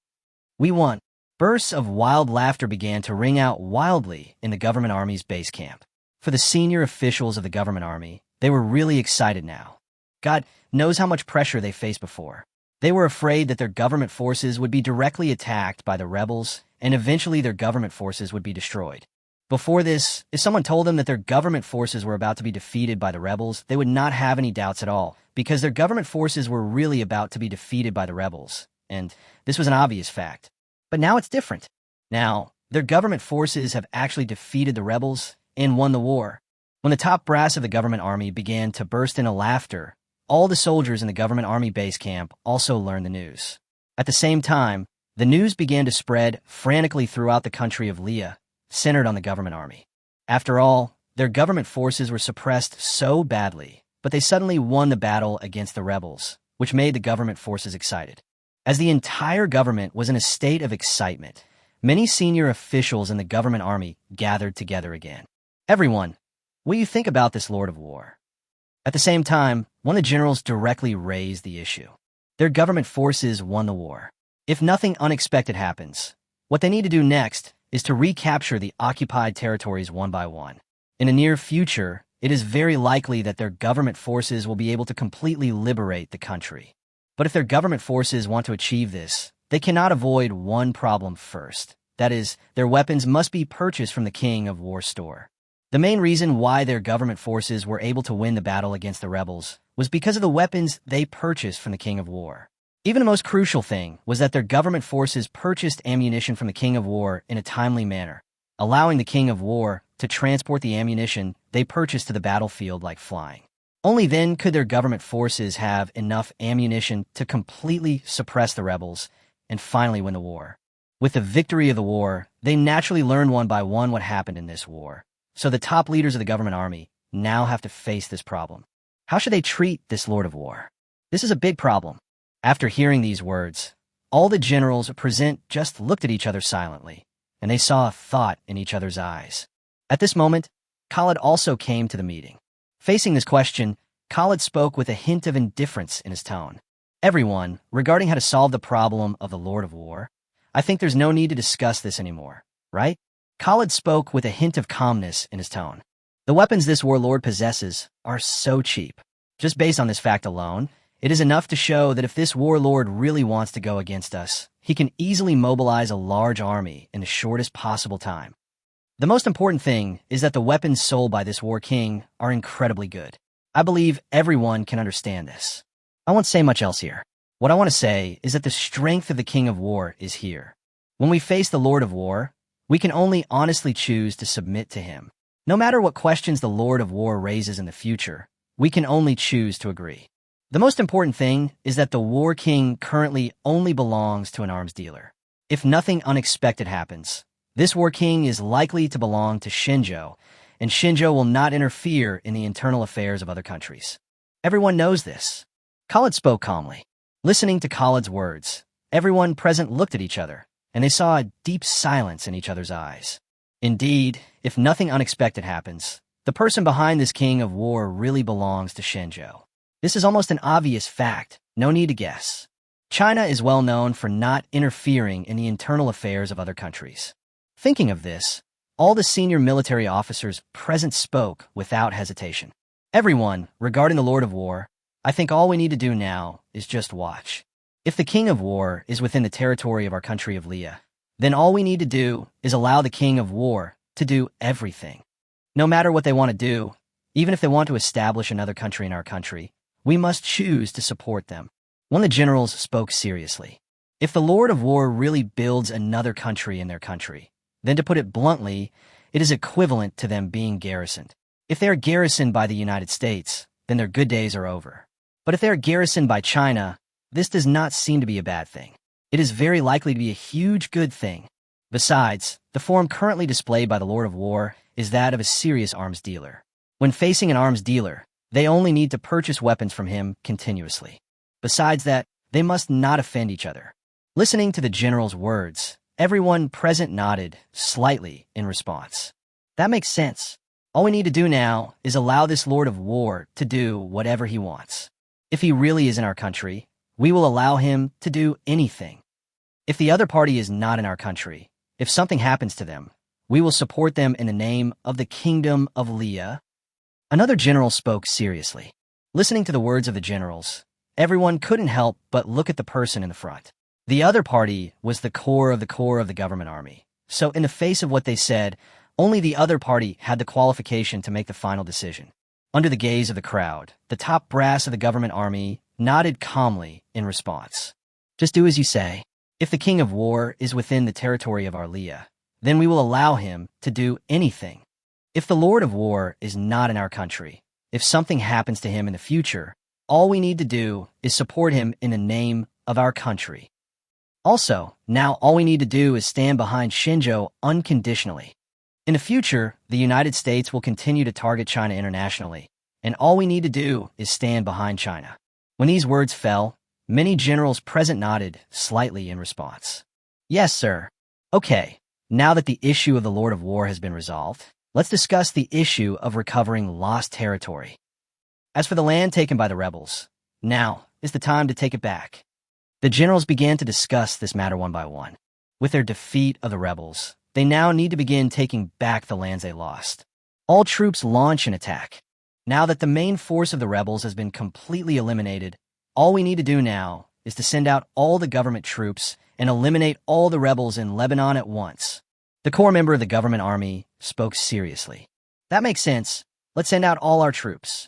We won! Bursts of wild laughter began to ring out wildly in the government army's base camp. For the senior officials of the government army, they were really excited now. God knows how much pressure they faced before. They were afraid that their government forces would be directly attacked by the rebels, and eventually their government forces would be destroyed. Before this, if someone told them that their government forces were about to be defeated by the rebels, they would not have any doubts at all, because their government forces were really about to be defeated by the rebels, and this was an obvious fact. But now it's different. Now, their government forces have actually defeated the rebels and won the war. When the top brass of the government army began to burst into laughter, all the soldiers in the government army base camp also learned the news. At the same time, the news began to spread frantically throughout the country of Leah, centered on the government army. After all, their government forces were suppressed so badly, but they suddenly won the battle against the rebels, which made the government forces excited. As the entire government was in a state of excitement, many senior officials in the government army gathered together again. Everyone, what do you think about this Lord of War? At the same time, one of the generals directly raised the issue. Their government forces won the war. If nothing unexpected happens, what they need to do next is to recapture the occupied territories one by one. In the near future, it is very likely that their government forces will be able to completely liberate the country. But if their government forces want to achieve this, they cannot avoid one problem first. That is, their weapons must be purchased from the King of War store. The main reason why their government forces were able to win the battle against the rebels was because of the weapons they purchased from the King of War. Even the most crucial thing was that their government forces purchased ammunition from the King of War in a timely manner, allowing the King of War to transport the ammunition they purchased to the battlefield like flying. Only then could their government forces have enough ammunition to completely suppress the rebels and finally win the war. With the victory of the war, they naturally learned one by one what happened in this war. So the top leaders of the government army now have to face this problem. How should they treat this Lord of War? This is a big problem. After hearing these words, all the generals present just looked at each other silently, and they saw a thought in each other's eyes. At this moment, Khalid also came to the meeting. Facing this question, Khalid spoke with a hint of indifference in his tone. Everyone, regarding how to solve the problem of the Lord of War, I think there's no need to discuss this anymore, right? Khalid spoke with a hint of calmness in his tone. The weapons this warlord possesses are so cheap. Just based on this fact alone, it is enough to show that if this warlord really wants to go against us, he can easily mobilize a large army in the shortest possible time. The most important thing is that the weapons sold by this war king are incredibly good. I believe everyone can understand this. I won't say much else here. What I want to say is that the strength of the King of War is here. When we face the Lord of War, we can only honestly choose to submit to him. No matter what questions the Lord of War raises in the future, we can only choose to agree. The most important thing is that the War King currently only belongs to an arms dealer. If nothing unexpected happens, this War King is likely to belong to Shinjo, and Shinjo will not interfere in the internal affairs of other countries. Everyone knows this. Khalid spoke calmly. Listening to Khalid's words, everyone present looked at each other, and they saw a deep silence in each other's eyes. Indeed, if nothing unexpected happens, the person behind this King of War really belongs to Shinjo. This is almost an obvious fact, no need to guess. China is well known for not interfering in the internal affairs of other countries. Thinking of this, all the senior military officers present spoke without hesitation. Everyone, regarding the Lord of War, I think all we need to do now is just watch. If the King of War is within the territory of our country of Leah, then all we need to do is allow the King of War to do everything. No matter what they want to do, even if they want to establish another country in our country, we must choose to support them. One of the generals spoke seriously. If the Lord of War really builds another country in their country, then to put it bluntly, it is equivalent to them being garrisoned. If they are garrisoned by the United States, then their good days are over. But if they are garrisoned by China, this does not seem to be a bad thing. It is very likely to be a huge good thing. Besides, the form currently displayed by the Lord of War is that of a serious arms dealer. When facing an arms dealer, they only need to purchase weapons from him continuously. Besides that, they must not offend each other. Listening to the general's words, everyone present nodded slightly in response. That makes sense. All we need to do now is allow this Lord of War to do whatever he wants. If he really is in our country, we will allow him to do anything. If the other party is not in our country, if something happens to them, we will support them in the name of the Kingdom of Leah. Another general spoke seriously. Listening to the words of the generals, everyone couldn't help but look at the person in the front. The other party was the core of the government army. So in the face of what they said, only the other party had the qualification to make the final decision. Under the gaze of the crowd, the top brass of the government army nodded calmly in response. Just do as you say. If the King of War is within the territory of our Leah, then we will allow him to do anything. If the Lord of War is not in our country, if something happens to him in the future, all we need to do is support him in the name of our country. Also, now all we need to do is stand behind Shinjo unconditionally. In the future, the United States will continue to target China internationally, and all we need to do is stand behind China. When these words fell, many generals present nodded slightly in response. Yes, sir. Okay, now that the issue of the Lord of War has been resolved, let's discuss the issue of recovering lost territory. As for the land taken by the rebels, now is the time to take it back. The generals began to discuss this matter one by one. With their defeat of the rebels, they now need to begin taking back the lands they lost. All troops launch an attack. Now that the main force of the rebels has been completely eliminated, all we need to do now is to send out all the government troops and eliminate all the rebels in Lebanon at once. The core member of the government army spoke seriously. That makes sense. Let's send out all our troops.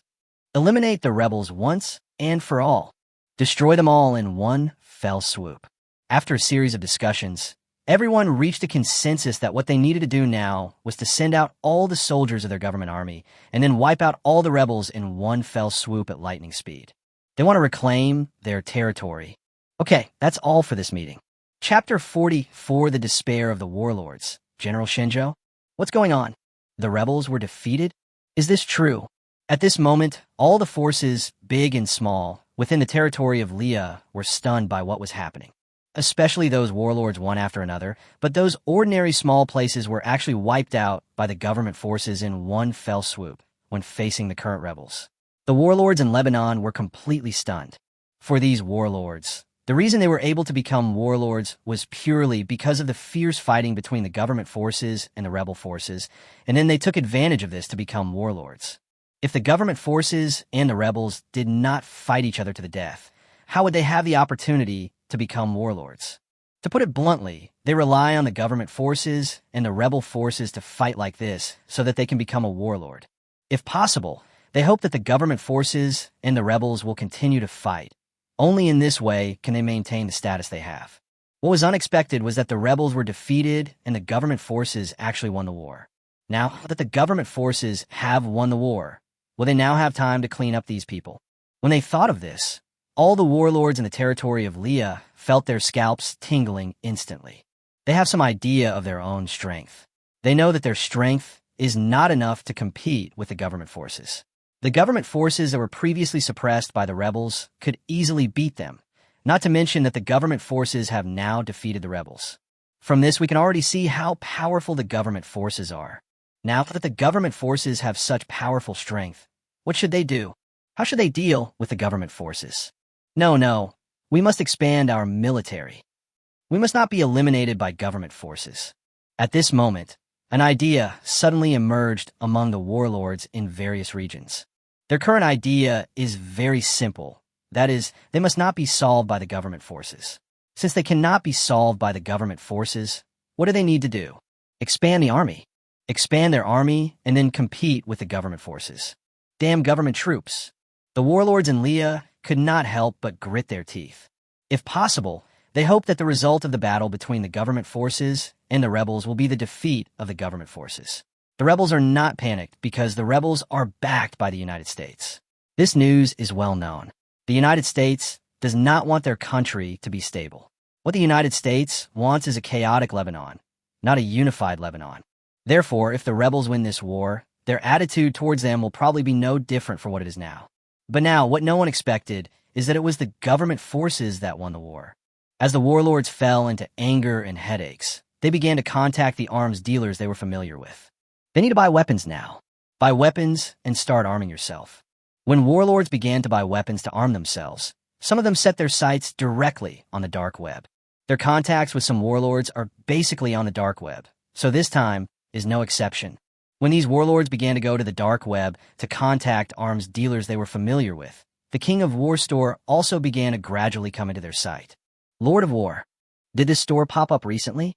Eliminate the rebels once and for all. Destroy them all in one fell swoop. After a series of discussions, everyone reached a consensus that what they needed to do now was to send out all the soldiers of their government army and then wipe out all the rebels in one fell swoop at lightning speed. They want to reclaim their territory. Okay, that's all for this meeting. Chapter 44, The Despair of the Warlords. General Shinjo? What's going on? The rebels were defeated? Is this true? At this moment, all the forces, big and small, within the territory of Leah were stunned by what was happening. Especially those warlords one after another, but those ordinary small places were actually wiped out by the government forces in one fell swoop when facing the current rebels. The warlords in Lebanon were completely stunned. For these warlords, the reason they were able to become warlords was purely because of the fierce fighting between the government forces and the rebel forces, and then they took advantage of this to become warlords. If the government forces and the rebels did not fight each other to the death, how would they have the opportunity to become warlords? To put it bluntly, they rely on the government forces and the rebel forces to fight like this so that they can become a warlord. If possible, they hope that the government forces and the rebels will continue to fight. Only in this way can they maintain the status they have. What was unexpected was that the rebels were defeated and the government forces actually won the war. Now that the government forces have won the war, will they now have time to clean up these people? When they thought of this, all the warlords in the territory of Leah felt their scalps tingling instantly. They have some idea of their own strength. They know that their strength is not enough to compete with the government forces. The government forces that were previously suppressed by the rebels could easily beat them, not to mention that the government forces have now defeated the rebels. From this, we can already see how powerful the government forces are. Now that the government forces have such powerful strength, what should they do? How should they deal with the government forces? No, we must expand our military. We must not be eliminated by government forces. At this moment, an idea suddenly emerged among the warlords in various regions. Their current idea is very simple. That is, they must not be solved by the government forces. Since they cannot be solved by the government forces, what do they need to do? Expand the army. Expand their army and then compete with the government forces. Damn government troops. The warlords in Leah could not help but grit their teeth. If possible, they hope that the result of the battle between the government forces and the rebels will be the defeat of the government forces. The rebels are not panicked because the rebels are backed by the United States. This news is well known. The United States does not want their country to be stable. What the United States wants is a chaotic Lebanon, not a unified Lebanon. Therefore, if the rebels win this war, their attitude towards them will probably be no different from what it is now. But now, what no one expected is that it was the government forces that won the war. As the warlords fell into anger and headaches, they began to contact the arms dealers they were familiar with. They need to buy weapons now. Buy weapons and start arming yourself. When warlords began to buy weapons to arm themselves, some of them set their sights directly on the dark web. Their contacts with some warlords are basically on the dark web, so this time is no exception. When these warlords began to go to the dark web to contact arms dealers they were familiar with, the King of War store also began to gradually come into their sight. Lord of War. Did this store pop up recently?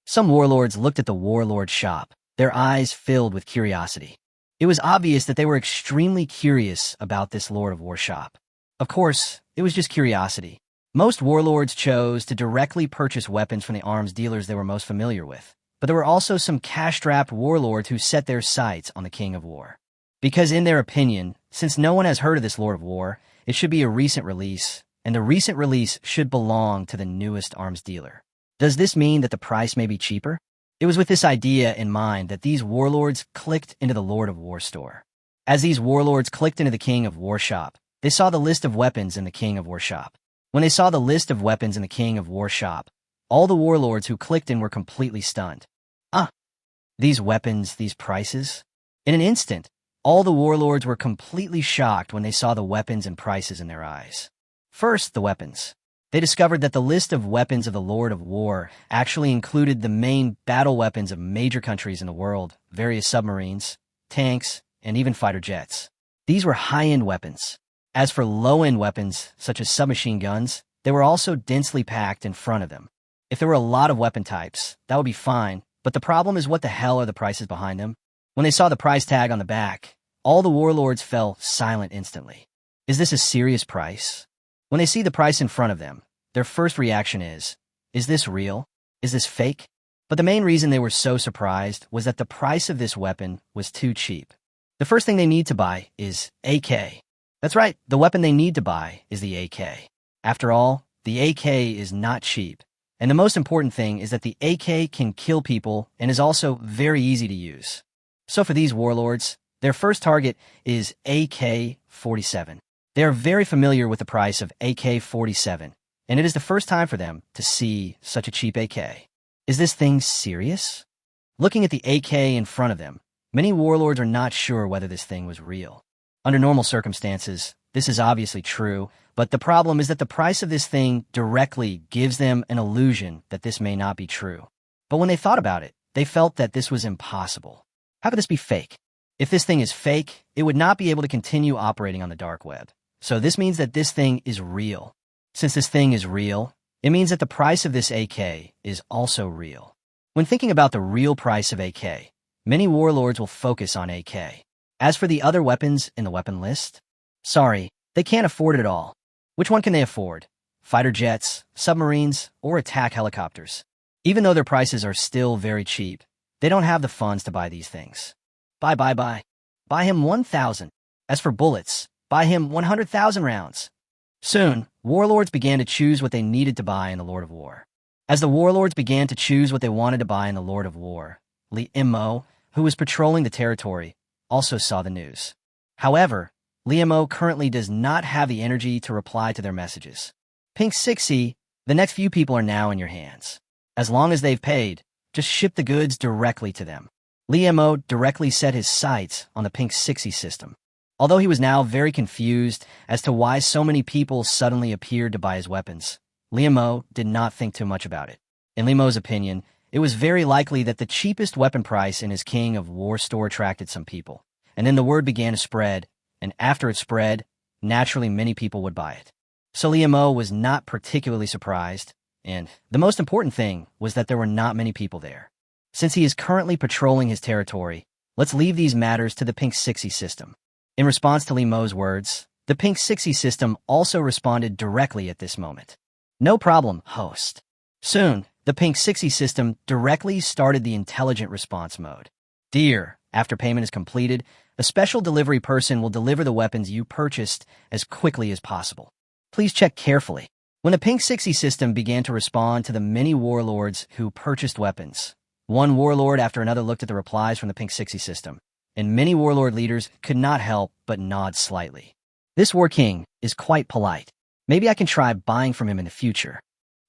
Some warlords looked at the warlord shop, their eyes filled with curiosity. It was obvious that they were extremely curious about this Lord of War shop. Of course, it was just curiosity. Most warlords chose to directly purchase weapons from the arms dealers they were most familiar with. But there were also some cash-strapped warlords who set their sights on the King of War. Because in their opinion, since no one has heard of this Lord of War, it should be a recent release, and the recent release should belong to the newest arms dealer. Does this mean that the price may be cheaper? It was with this idea in mind that these warlords clicked into the Lord of War store. As these warlords clicked into the King of War shop, they saw the list of weapons in the King of War shop. When they saw the list of weapons in the King of War shop, all the warlords who clicked in were completely stunned. These weapons, these prices? In an instant, all the warlords were completely shocked when they saw the weapons and prices in their eyes. First, the weapons. They discovered that the list of weapons of the Lord of War actually included the main battle weapons of major countries in the world, various submarines, tanks, and even fighter jets. These were high-end weapons. As for low-end weapons, such as submachine guns, they were also densely packed in front of them. If there were a lot of weapon types, that would be fine, but the problem is what the hell are the prices behind them? When they saw the price tag on the back, All the warlords fell silent instantly. Is this a serious price? When they see the price in front of them, their first reaction is this real? Is this fake? But the main reason they were so surprised was that the price of this weapon was too cheap. The first thing they need to buy is AK. That's right, the weapon they need to buy is the AK. After all, the AK is not cheap. And the most important thing is that the AK can kill people and is also very easy to use. So for these warlords, their first target is AK-47. They are very familiar with the price of AK-47, and it is the first time for them to see such a cheap AK. Is this thing serious? Looking at the AK in front of them, many warlords are not sure whether this thing was real. Under normal circumstances, this is obviously true, but the problem is that the price of this thing directly gives them an illusion that this may not be true. But when they thought about it, they felt that this was impossible. How could this be fake? If this thing is fake, it would not be able to continue operating on the dark web. So this means that this thing is real. Since this thing is real, it means that the price of this AK is also real. When thinking about the real price of AK, many warlords will focus on AK. As for the other weapons in the weapon list, sorry, they can't afford it all. Which one can they afford? Fighter jets, submarines, or attack helicopters? Even though their prices are still very cheap, they don't have the funds to buy these things. Buy. Buy him 1,000. As for bullets, buy him 100,000 rounds. Soon, warlords began to choose what they needed to buy in the Lord of War. As the warlords began to choose what they wanted to buy in the Lord of War, Li Mo, who was patrolling the territory, also saw the news. However, Li Mo currently does not have the energy to reply to their messages. Pink 6E, the next few people are now in your hands. As long as they've paid, just ship the goods directly to them. Li Mo directly set his sights on the Pink 6E system. Although he was now very confused as to why so many people suddenly appeared to buy his weapons, Li Mo did not think too much about it. In Li Mo's opinion, it was very likely that the cheapest weapon price in his King of War store attracted some people. And then the word began to spread, and after it spread, naturally many people would buy it. So Li Mo was not particularly surprised, and the most important thing was that there were not many people there. Since he is currently patrolling his territory, let's leave these matters to the Pink 6E system. In response to Li Mo's words, the Pink 6E system also responded directly at this moment. No problem, host. Soon, the Pink 6E system directly started the intelligent response mode. Dear, after payment is completed, a special delivery person will deliver the weapons you purchased as quickly as possible. Please check carefully. When the Pink 6E system began to respond to the many warlords who purchased weapons, one warlord after another looked at the replies from the Pink 6E system, and many warlord leaders could not help but nod slightly. This war king is quite polite. Maybe I can try buying from him in the future.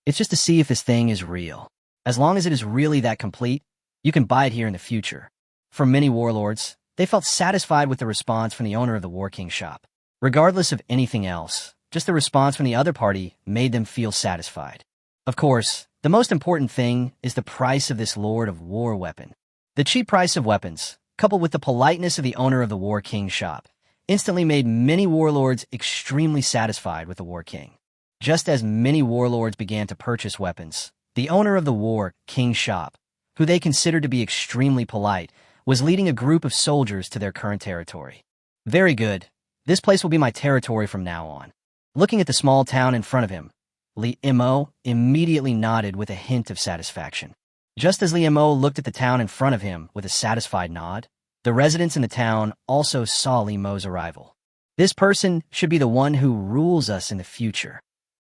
It's just to see if this thing is real. As long as it is really that complete, you can buy it here in the future. For many warlords, they felt satisfied with the response from the owner of the War King shop. Regardless of anything else, just the response from the other party made them feel satisfied. Of course, the most important thing is the price of this Lord of War weapon. The cheap price of weapons, coupled with the politeness of the owner of the War King shop, instantly made many warlords extremely satisfied with the War King. Just as many warlords began to purchase weapons, the owner of the War King shop, who they considered to be extremely polite, was leading a group of soldiers to their current territory. Very good. This place will be my territory from now on. Looking at the small town in front of him, Li Mo immediately nodded with a hint of satisfaction. Just as Li Mo looked at the town in front of him with a satisfied nod, the residents in the town also saw Li Mo's arrival. This person should be the one who rules us in the future.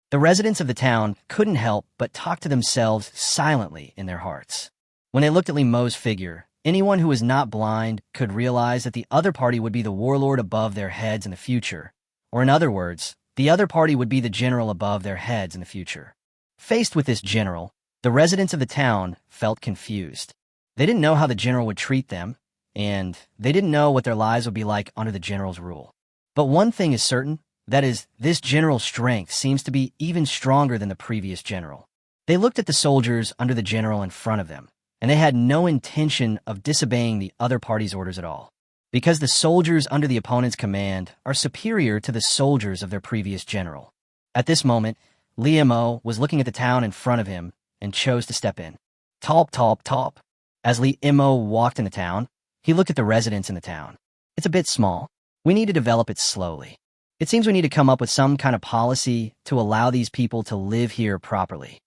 The residents of the town couldn't help but talk to themselves silently in their hearts. When they looked at Li Mo's figure, anyone who was not blind could realize that the other party would be the warlord above their heads in the future, or in other words, the other party would be the general above their heads in the future. Faced with this general, the residents of the town felt confused. They didn't know how the general would treat them, and they didn't know what their lives would be like under the general's rule. But one thing is certain, that is, this general's strength seems to be even stronger than the previous general. They looked at the soldiers under the general in front of them, and they had no intention of disobeying the other party's orders at all, because the soldiers under the opponent's command are superior to the soldiers of their previous general. At this moment, Li Mo was looking at the town in front of him and chose to step in. Talp. As Li Mo walked in the town, he looked at the residents in the town. It's a bit small. We need to develop it slowly. It seems we need to come up with some kind of policy to allow these people to live here properly.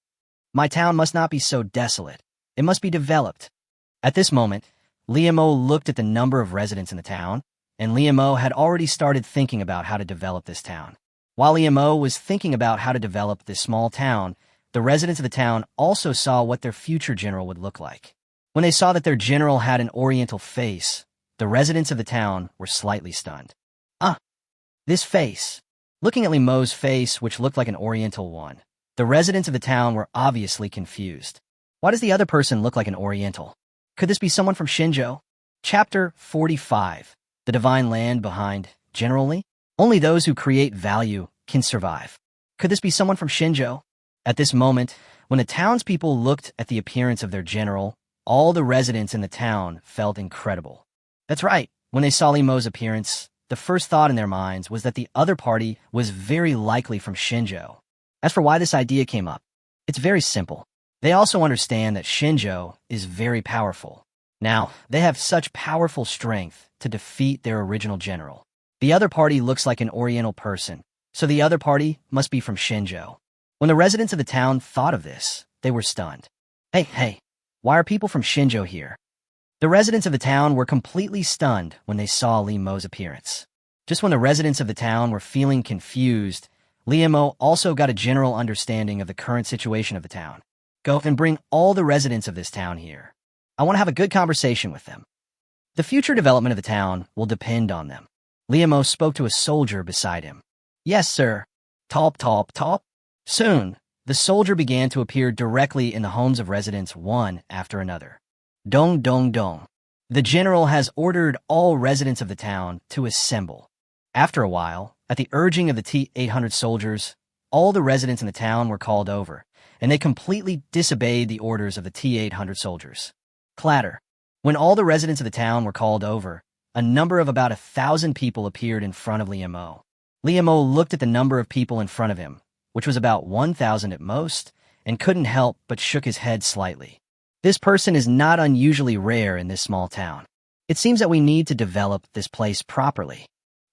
My town must not be so desolate. It must be developed. At this moment, Liamo looked at the number of residents in the town, and Liamo had already started thinking about how to develop this town. While Liamo was thinking about how to develop this small town, the residents of the town also saw what their future general would look like. When they saw that their general had an oriental face, the residents of the town were slightly stunned. This face. Looking at Liamo's face, which looked like an oriental one, the residents of the town were obviously confused. Why does the other person look like an oriental? Could this be someone from Shinjo? Chapter 45. The Divine Land Behind Generally? Only those who create value can survive. Could this be someone from Shinjo? At this moment, when the townspeople looked at the appearance of their general, all the residents in the town felt incredible. That's right. When they saw Liamo's appearance, the first thought in their minds was that the other party was very likely from Shinjo. As for why this idea came up, it's very simple. They also understand that Shinjo is very powerful. Now, they have such powerful strength to defeat their original general. The other party looks like an oriental person, so the other party must be from Shinjo. When the residents of the town thought of this, they were stunned. Hey, why are people from Shinjo here? The residents of the town were completely stunned when they saw Liamo's appearance. Just when the residents of the town were feeling confused, Liamo also got a general understanding of the current situation of the town. Go and bring all the residents of this town here. I want to have a good conversation with them. The future development of the town will depend on them. Liamo spoke to a soldier beside him. Yes, sir. Top. Soon, the soldier began to appear directly in the homes of residents one after another. Dong. The general has ordered all residents of the town to assemble. After a while, at the urging of the T-800 soldiers, all the residents in the town were called over, and they completely disobeyed the orders of the T-800 soldiers. Clatter. When all the residents of the town were called over, a number of about 1,000 people appeared in front of Liamo. Liamo looked at the number of people in front of him, which was about 1,000 at most, and couldn't help but shook his head slightly. This person is not unusually rare in this small town. It seems that we need to develop this place properly.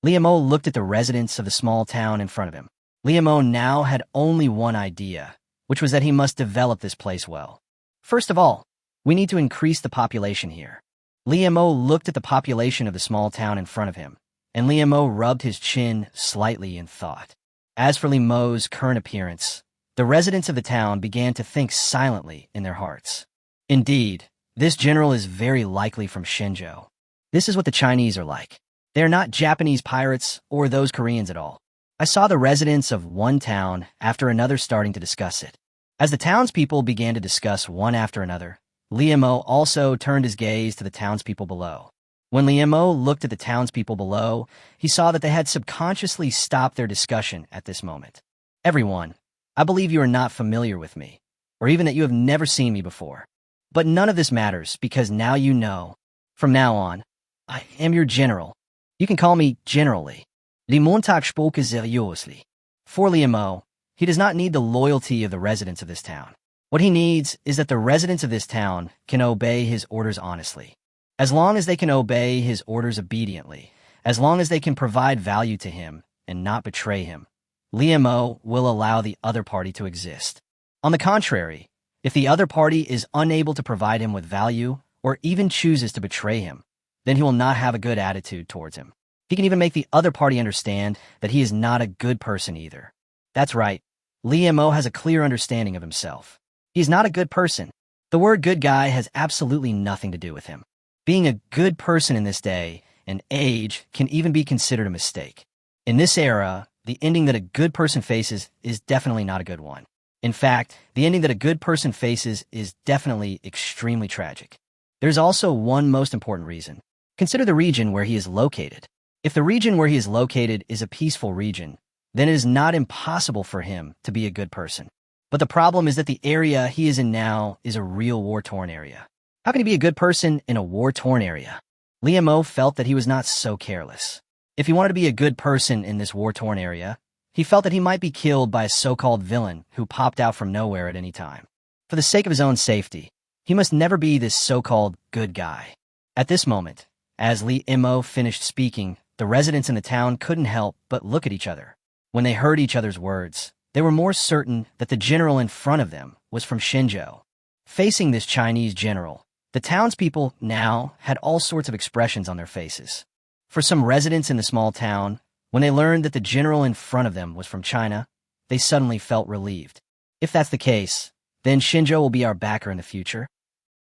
Liamo looked at the residents of the small town in front of him. Liamo now had only one idea, which was that he must develop this place well. First of all, we need to increase the population here. Liamo looked at the population of the small town in front of him, and Liamo rubbed his chin slightly in thought. As for Liamo's current appearance, the residents of the town began to think silently in their hearts. Indeed, this general is very likely from Shinjo. This is what the Chinese are like. They are not Japanese pirates or those Koreans at all. I saw the residents of one town after another starting to discuss it. As the townspeople began to discuss one after another, Liamo also turned his gaze to the townspeople below. When Liamo looked at the townspeople below, he saw that they had subconsciously stopped their discussion at this moment. Everyone, I believe you are not familiar with me, or even that you have never seen me before. But none of this matters because now you know. From now on, I am your general. You can call me generally. Die Montag spoke seriously. For Liamo, he does not need the loyalty of the residents of this town. What he needs is that the residents of this town can obey his orders honestly. As long as they can obey his orders obediently, as long as they can provide value to him and not betray him, Liamo will allow the other party to exist. On the contrary, if the other party is unable to provide him with value or even chooses to betray him, then he will not have a good attitude towards him. He can even make the other party understand that he is not a good person either. That's right. Liamo has a clear understanding of himself. He is not a good person. The word good guy has absolutely nothing to do with him. Being a good person in this day and age can even be considered a mistake. In this era, the ending that a good person faces is definitely not a good one. In fact, the ending that a good person faces is definitely extremely tragic. There's also one most important reason. Consider the region where he is located. If the region where he is located is a peaceful region, then it is not impossible for him to be a good person. But the problem is that the area he is in now is a real war-torn area. How can he be a good person in a war-torn area? Liamo felt that he was not so careless. If he wanted to be a good person in this war-torn area, he felt that he might be killed by a so-called villain who popped out from nowhere at any time. For the sake of his own safety, he must never be this so-called good guy. At this moment, As Li Imo finished speaking, the residents in the town couldn't help but look at each other. When they heard each other's words, they were more certain that the general in front of them was from Shenzhou. Facing this Chinese general, the townspeople now had all sorts of expressions on their faces. For some residents in the small town, when they learned that the general in front of them was from China, they suddenly felt relieved. If that's the case, then Shenzhou will be our backer in the future.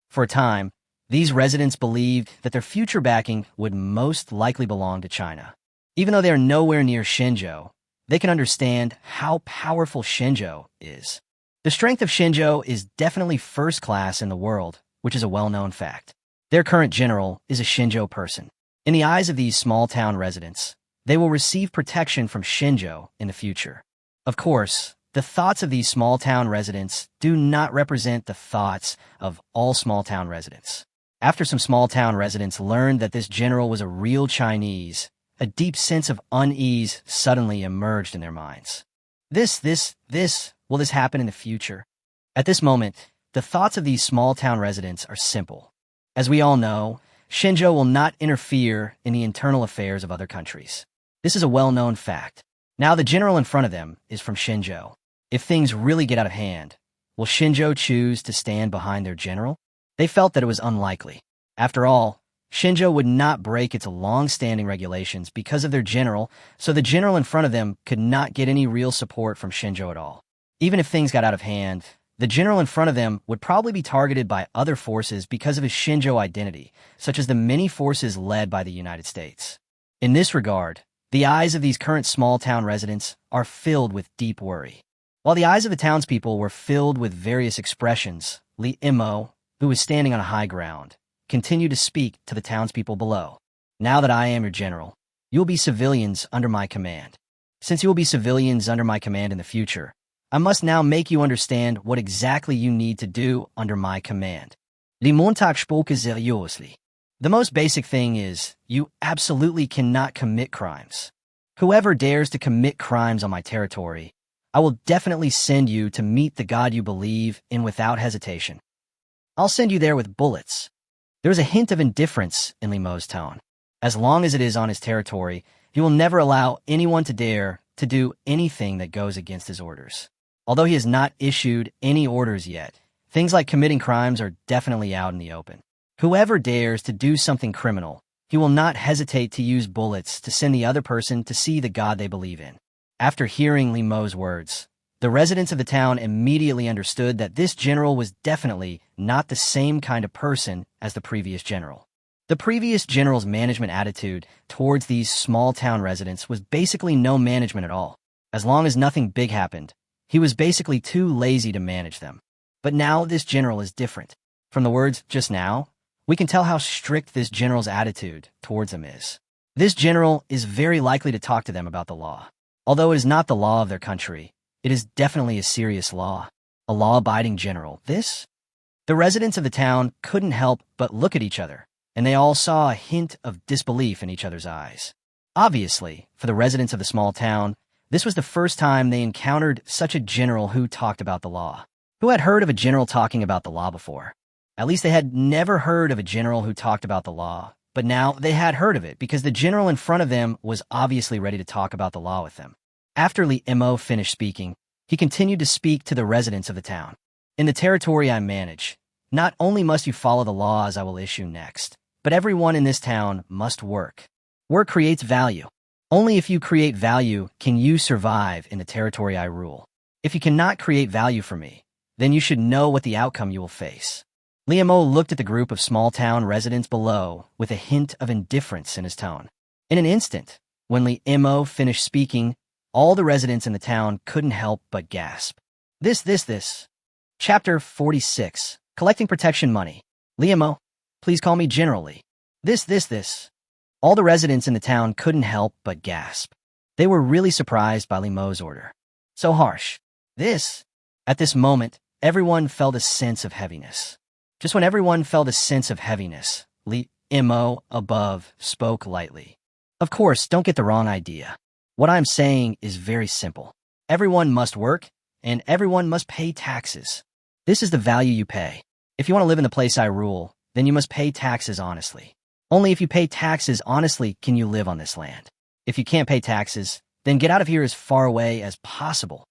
For a time, these residents believed that their future backing would most likely belong to China. Even though they are nowhere near Shenzhou, they can understand how powerful Shenzhou is. The strength of Shenzhou is definitely first class in the world, which is a well-known fact. Their current general is a Shenzhou person. In the eyes of these small-town residents, they will receive protection from Shenzhou in the future. Of course, the thoughts of these small-town residents do not represent the thoughts of all small-town residents. After some small-town residents learned that this general was a real Chinese, a deep sense of unease suddenly emerged in their minds. Will this happen in the future? At this moment, the thoughts of these small-town residents are simple. As we all know, Shenzhou will not interfere in the internal affairs of other countries. This is a well-known fact. Now the general in front of them is from Shenzhou. If things really get out of hand, will Shenzhou choose to stand behind their general? They felt that it was unlikely. After all, Shenzhou would not break its long-standing regulations because of their general, so the general in front of them could not get any real support from Shenzhou at all. Even if things got out of hand, the general in front of them would probably be targeted by other forces because of his Shenzhou identity, such as the many forces led by the United States. In this regard, the eyes of these current small-town residents are filled with deep worry. While the eyes of the townspeople were filled with various expressions, Li Imo, who was standing on a high ground, continued to speak to the townspeople below. Now that I am your general, you will be civilians under my command. Since you will be civilians under my command in the future, I must now make you understand what exactly you need to do under my command. Die Montag spoke seriously. The most basic thing is, you absolutely cannot commit crimes. Whoever dares to commit crimes on my territory, I will definitely send you to meet the God you believe in without hesitation. I'll send you there with bullets. There is a hint of indifference in Limo's tone. As long as it is on his territory, he will never allow anyone to dare to do anything that goes against his orders. Although he has not issued any orders yet, things like committing crimes are definitely out in the open. Whoever dares to do something criminal, he will not hesitate to use bullets to send the other person to see the God they believe in. After hearing Limo's words, the residents of the town immediately understood that this general was definitely not the same kind of person as the previous general. The previous general's management attitude towards these small-town residents was basically no management at all. As long as nothing big happened, he was basically too lazy to manage them. But now this general is different. From the words just now, we can tell how strict this general's attitude towards them is. This general is very likely to talk to them about the law. Although it is not the law of their country, it is definitely a serious law. A law-abiding general. The residents of the town couldn't help but look at each other, and they all saw a hint of disbelief in each other's eyes. Obviously, for the residents of the small town, this was the first time they encountered such a general who talked about the law. Who had heard of a general talking about the law before? At least they had never heard of a general who talked about the law, but now they had heard of it because the general in front of them was obviously ready to talk about the law with them. After Li Imo finished speaking, he continued to speak to the residents of the town. In the territory I manage, not only must you follow the laws I will issue next, but everyone in this town must work. Work creates value. Only if you create value can you survive in the territory I rule. If you cannot create value for me, then you should know what the outcome you will face. Li Imo looked at the group of small-town residents below with a hint of indifference in his tone. In an instant, when Li Imo finished speaking, all the residents in the town couldn't help but gasp. Chapter 46. Collecting protection money. Li Imo, please call me General Li. All the residents in the town couldn't help but gasp. They were really surprised by Li Imo's order. So harsh. At this moment, everyone felt a sense of heaviness. Just when everyone felt a sense of heaviness, Li Imo above spoke lightly. Of course, don't get the wrong idea. What I'm saying is very simple. Everyone must work, and everyone must pay taxes. This is the value you pay. If you want to live in the place I rule, then you must pay taxes honestly. Only if you pay taxes honestly can you live on this land. If you can't pay taxes, then get out of here as far away as possible.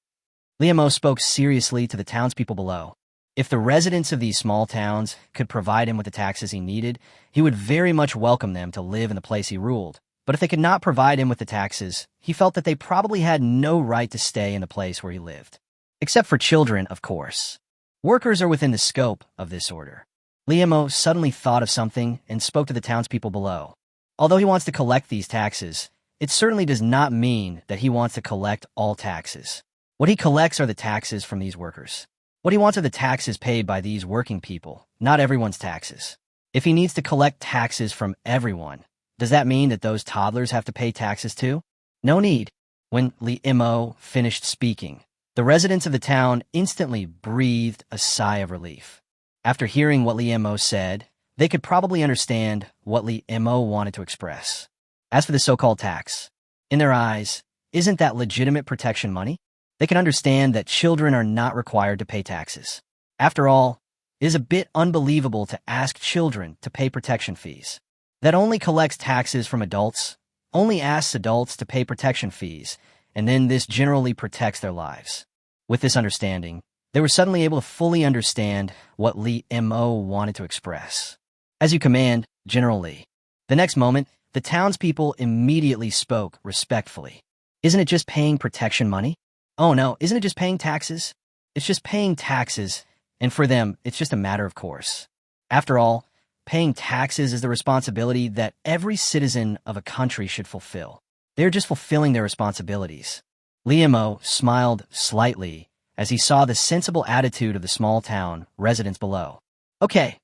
Liamo spoke seriously to the townspeople below. If the residents of these small towns could provide him with the taxes he needed, he would very much welcome them to live in the place he ruled. But if they could not provide him with the taxes, he felt that they probably had no right to stay in the place where he lived. Except for children, of course. Workers are within the scope of this order. Liamo suddenly thought of something and spoke to the townspeople below. Although he wants to collect these taxes, it certainly does not mean that he wants to collect all taxes. What he collects are the taxes from these workers. What he wants are the taxes paid by these working people, not everyone's taxes. If he needs to collect taxes from everyone, does that mean that those toddlers have to pay taxes too? No need. When Liamo finished speaking, the residents of the town instantly breathed a sigh of relief. After hearing what Liamo said, they could probably understand what Liamo wanted to express. As for the so-called tax, in their eyes, isn't that legitimate protection money? They can understand that children are not required to pay taxes. After all, it is a bit unbelievable to ask children to pay protection fees. That only collects taxes from adults, only asks adults to pay protection fees, and then this generally protects their lives. With this understanding, they were suddenly able to fully understand what Liamo wanted to express. As you command, General Li. The next moment, the townspeople immediately spoke respectfully. Isn't it just paying protection money? Oh no, isn't it just paying taxes? It's just paying taxes, and for them, it's just a matter of course. After all, paying taxes is the responsibility that every citizen of a country should fulfill. They're just fulfilling their responsibilities. Liamo smiled slightly as he saw the sensible attitude of the small town residents below. Okay,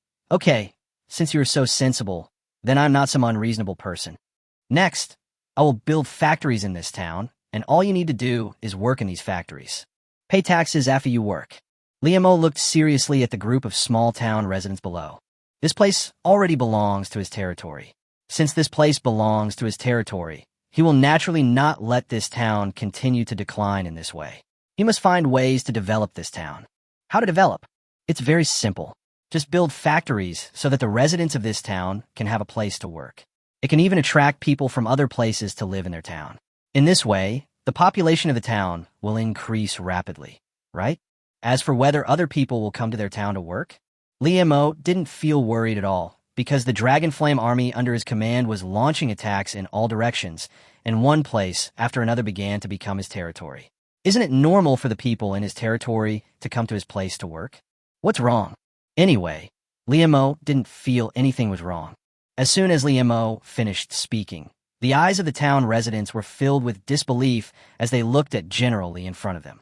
since you're so sensible, then I'm not some unreasonable person. Next, I will build factories in this town, and all you need to do is work in these factories. Pay taxes after you work. Liamo looked seriously at the group of small-town residents below. This place already belongs to his territory. Since this place belongs to his territory, he will naturally not let this town continue to decline in this way. He must find ways to develop this town. How to develop? It's very simple. Just build factories so that the residents of this town can have a place to work. It can even attract people from other places to live in their town. In this way, the population of the town will increase rapidly, right? As for whether other people will come to their town to work, Liamo didn't feel worried at all, because the Dragon Flame army under his command was launching attacks in all directions, and one place after another began to become his territory. Isn't it normal for the people in his territory to come to his place to work? What's wrong? Anyway, Liamo didn't feel anything was wrong. As soon as Liamo finished speaking, the eyes of the town residents were filled with disbelief as they looked at General Li in front of them.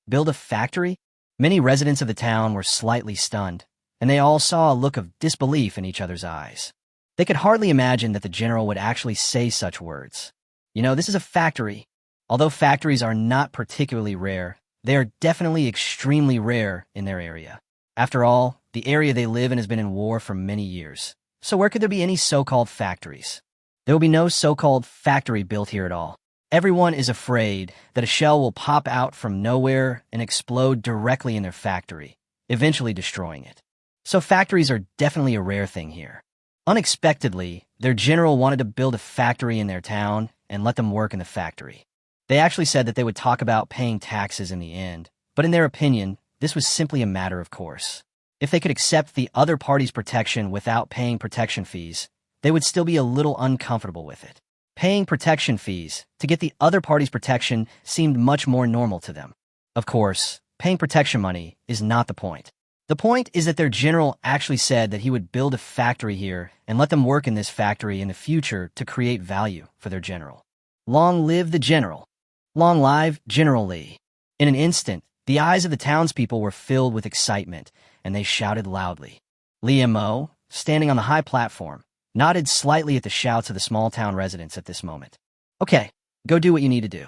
Build a factory? Many residents of the town were slightly stunned, and they all saw a look of disbelief in each other's eyes. They could hardly imagine that the general would actually say such words. This is a factory. Although factories are not particularly rare, they are definitely extremely rare in their area. After all, the area they live in has been in war for many years. So where could there be any so-called factories? There will be no so-called factory built here at all. Everyone is afraid that a shell will pop out from nowhere and explode directly in their factory, eventually destroying it. So factories are definitely a rare thing here. Unexpectedly, their general wanted to build a factory in their town and let them work in the factory. They actually said that they would talk about paying taxes in the end, but in their opinion, this was simply a matter of course. If they could accept the other party's protection without paying protection fees, they would still be a little uncomfortable with it. Paying protection fees to get the other party's protection seemed much more normal to them. Of course, paying protection money is not the point. The point is that their general actually said that he would build a factory here and let them work in this factory in the future to create value for their general. Long live the general. Long live General Li. In an instant, the eyes of the townspeople were filled with excitement, and they shouted loudly. Liamo, standing on the high platform, nodded slightly at the shouts of the small-town residents at this moment. Okay, go do what you need to do.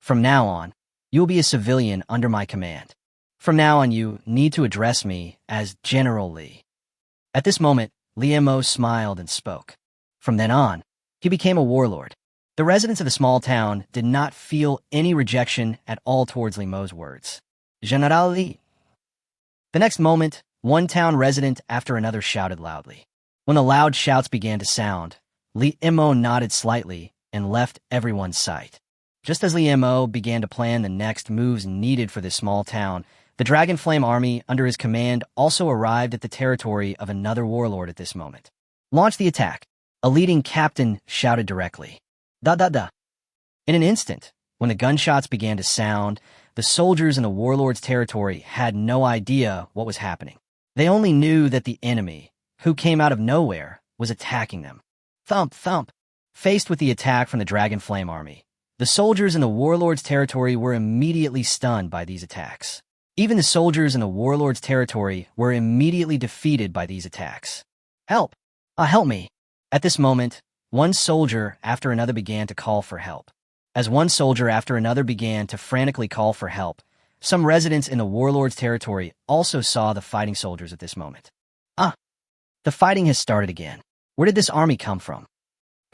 From now on, you will be a civilian under my command. From now on, you need to address me as General Li. At this moment, Liamo smiled and spoke. From then on, he became a warlord. The residents of the small town did not feel any rejection at all towards Liamo's words. General Li. The next moment, one town resident after another shouted loudly. When the loud shouts began to sound, Li Mo nodded slightly and left everyone's sight. Just as Li Mo began to plan the next moves needed for this small town, the Dragon Flame army under his command also arrived at the territory of another warlord at this moment. Launch the attack, a leading captain shouted directly. Da da da. In an instant, when the gunshots began to sound, the soldiers in the warlord's territory had no idea what was happening. They only knew that the enemy, who came out of nowhere, was attacking them. Thump, thump. Faced with the attack from the Dragon Flame army, the soldiers in the warlord's territory were immediately stunned by these attacks. Even the soldiers in the warlord's territory were immediately defeated by these attacks. Help! Help me! At this moment, one soldier after another began to call for help. As one soldier after another began to frantically call for help, some residents in the warlord's territory also saw the fighting soldiers at this moment. The fighting has started again. Where did this army come from?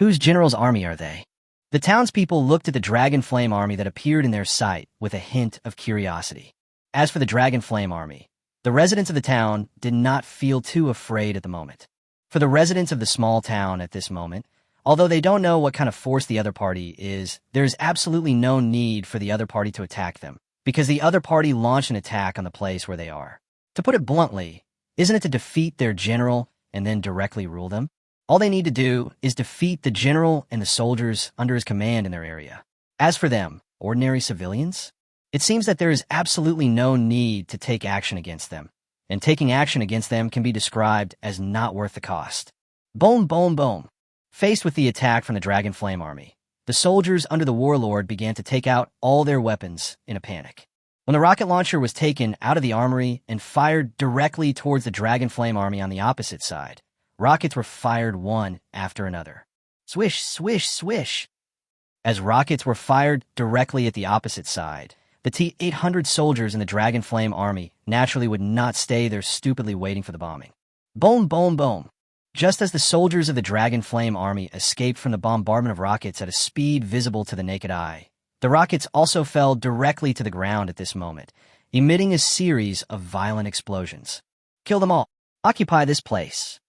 Whose general's army are they? The townspeople looked at the Dragon Flame army that appeared in their sight with a hint of curiosity. As for the Dragon Flame army, the residents of the town did not feel too afraid at the moment. For the residents of the small town at this moment, although they don't know what kind of force the other party is, there is absolutely no need for the other party to attack them, because the other party launched an attack on the place where they are. To put it bluntly, isn't it to defeat their general and then directly rule them? All they need to do is defeat the general and the soldiers under his command in their area. As for them, ordinary civilians, it seems that there is absolutely no need to take action against them, and taking action against them can be described as not worth the cost. Boom, boom, boom. Faced with the attack from the Dragon Flame army, the soldiers under the warlord began to take out all their weapons in a panic. When the rocket launcher was taken out of the armory and fired directly towards the Dragon Flame army on the opposite side, rockets were fired one after another. Swish, swish, swish. As rockets were fired directly at the opposite side, the T-800 soldiers in the Dragon Flame army naturally would not stay there stupidly waiting for the bombing. Boom, boom, boom. Just as the soldiers of the Dragon Flame army escaped from the bombardment of rockets at a speed visible to the naked eye, the rockets also fell directly to the ground at this moment, emitting a series of violent explosions. Kill them all. Occupy this place.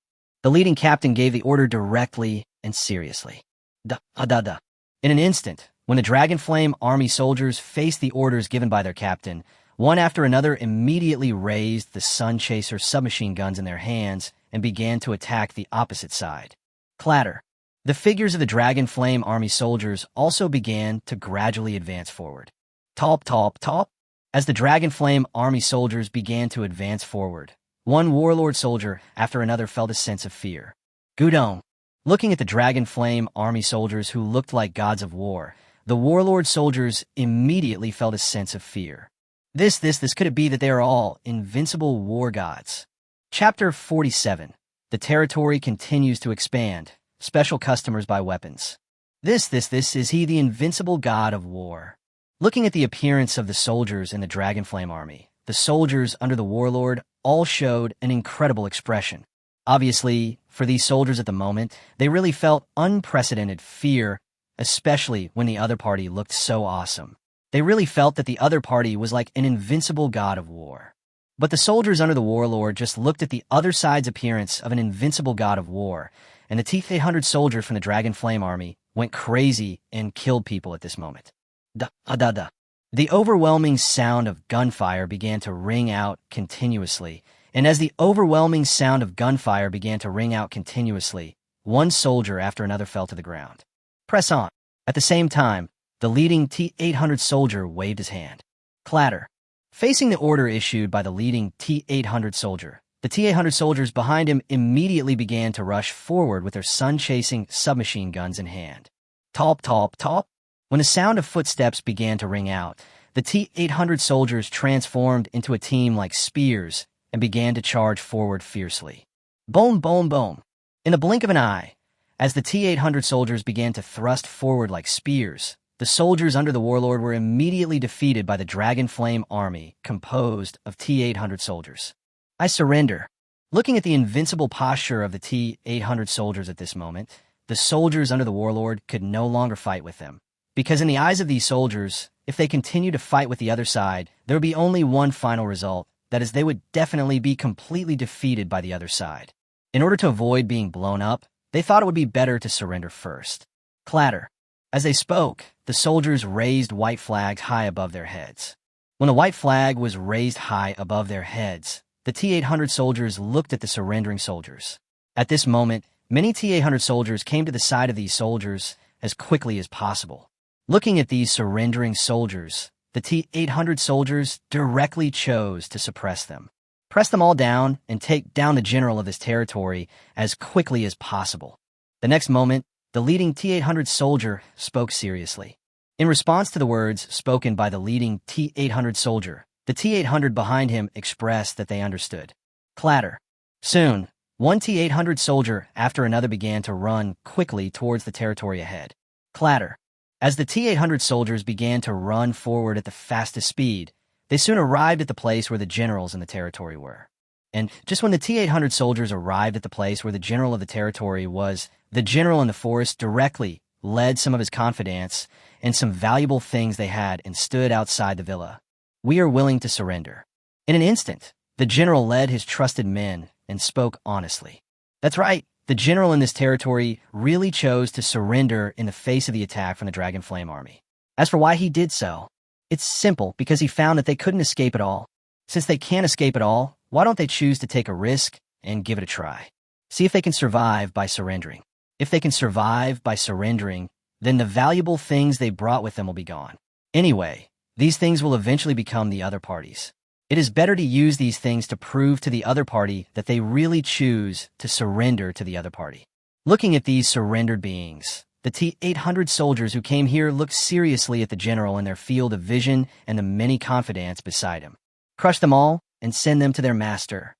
The leading captain gave the order directly and seriously. Da-da-da. In an instant, when the Dragon Flame army soldiers faced the orders given by their captain, one after another immediately raised the Sun Chaser submachine guns in their hands and began to attack the opposite side. Clatter. The figures of the Dragon Flame army soldiers also began to gradually advance forward. Top, top, top. As the Dragon Flame army soldiers began to advance forward, one warlord soldier after another felt a sense of fear. Gudong. Looking at the Dragon Flame army soldiers who looked like gods of war, the warlord soldiers immediately felt a sense of fear. This could it be that they are all invincible war gods? Chapter 47. The territory continues to expand. Special customers buy weapons. This is he, the invincible god of war. Looking at the appearance of the soldiers in the Dragon Flame army, the soldiers under the warlord all showed an incredible expression. Obviously, for these soldiers at the moment, they really felt unprecedented fear, especially when the other party looked so awesome. They really felt that the other party was like an invincible god of war. But the soldiers under the warlord just looked at the other side's appearance of an invincible god of war, and the T-800 soldiers from the Dragon Flame army went crazy and killed people at this moment. Da-da-da. The overwhelming sound of gunfire began to ring out continuously, and as the overwhelming sound of gunfire began to ring out continuously, one soldier after another fell to the ground. Press on. At the same time, the leading T-800 soldier waved his hand. Clatter. Facing the order issued by the leading T-800 soldier, the T-800 soldiers behind him immediately began to rush forward with their sun-chasing submachine guns in hand. Top, top, top. When the sound of footsteps began to ring out, the T-800 soldiers transformed into a team like spears and began to charge forward fiercely. Boom, boom, boom. In the blink of an eye, as the T-800 soldiers began to thrust forward like spears, the soldiers under the warlord were immediately defeated by the Dragon Flame army composed of T-800 soldiers. I surrender. Looking at the invincible posture of the T-800 soldiers at this moment, the soldiers under the warlord could no longer fight with them. Because in the eyes of these soldiers, if they continue to fight with the other side, there would be only one final result, that is, they would definitely be completely defeated by the other side. In order to avoid being blown up, they thought it would be better to surrender first. Clatter. As they spoke, the soldiers raised white flags high above their heads. When the white flag was raised high above their heads, the T-800 soldiers looked at the surrendering soldiers. At this moment, many T-800 soldiers came to the side of these soldiers as quickly as possible. Looking at these surrendering soldiers, the T-800 soldiers directly chose to suppress them. Press them all down and take down the general of this territory as quickly as possible. The next moment, the leading T-800 soldier spoke seriously. In response to the words spoken by the leading T-800 soldier, the T-800 behind him expressed that they understood. Clatter. Soon, one T-800 soldier after another began to run quickly towards the territory ahead. Clatter. As the T-800 soldiers began to run forward at the fastest speed, they soon arrived at the place where the generals in the territory were. And just when the T-800 soldiers arrived at the place where the general of the territory was, the general in the forest directly led some of his confidants and some valuable things they had and stood outside the villa. We are willing to surrender. In an instant, the general led his trusted men and spoke honestly. That's right, the general in this territory really chose to surrender in the face of the attack from the Dragon Flame army. As for why he did so, it's simple because he found that they couldn't escape at all. Since they can't escape at all, why don't they choose to take a risk and give it a try? See if they can survive by surrendering. If they can survive by surrendering, then the valuable things they brought with them will be gone. Anyway, these things will eventually become the other parties. It is better to use these things to prove to the other party that they really choose to surrender to the other party. Looking at these surrendered beings, the T-800 soldiers who came here looked seriously at the general in their field of vision and the many confidants beside him. Crush them all and send them to their master.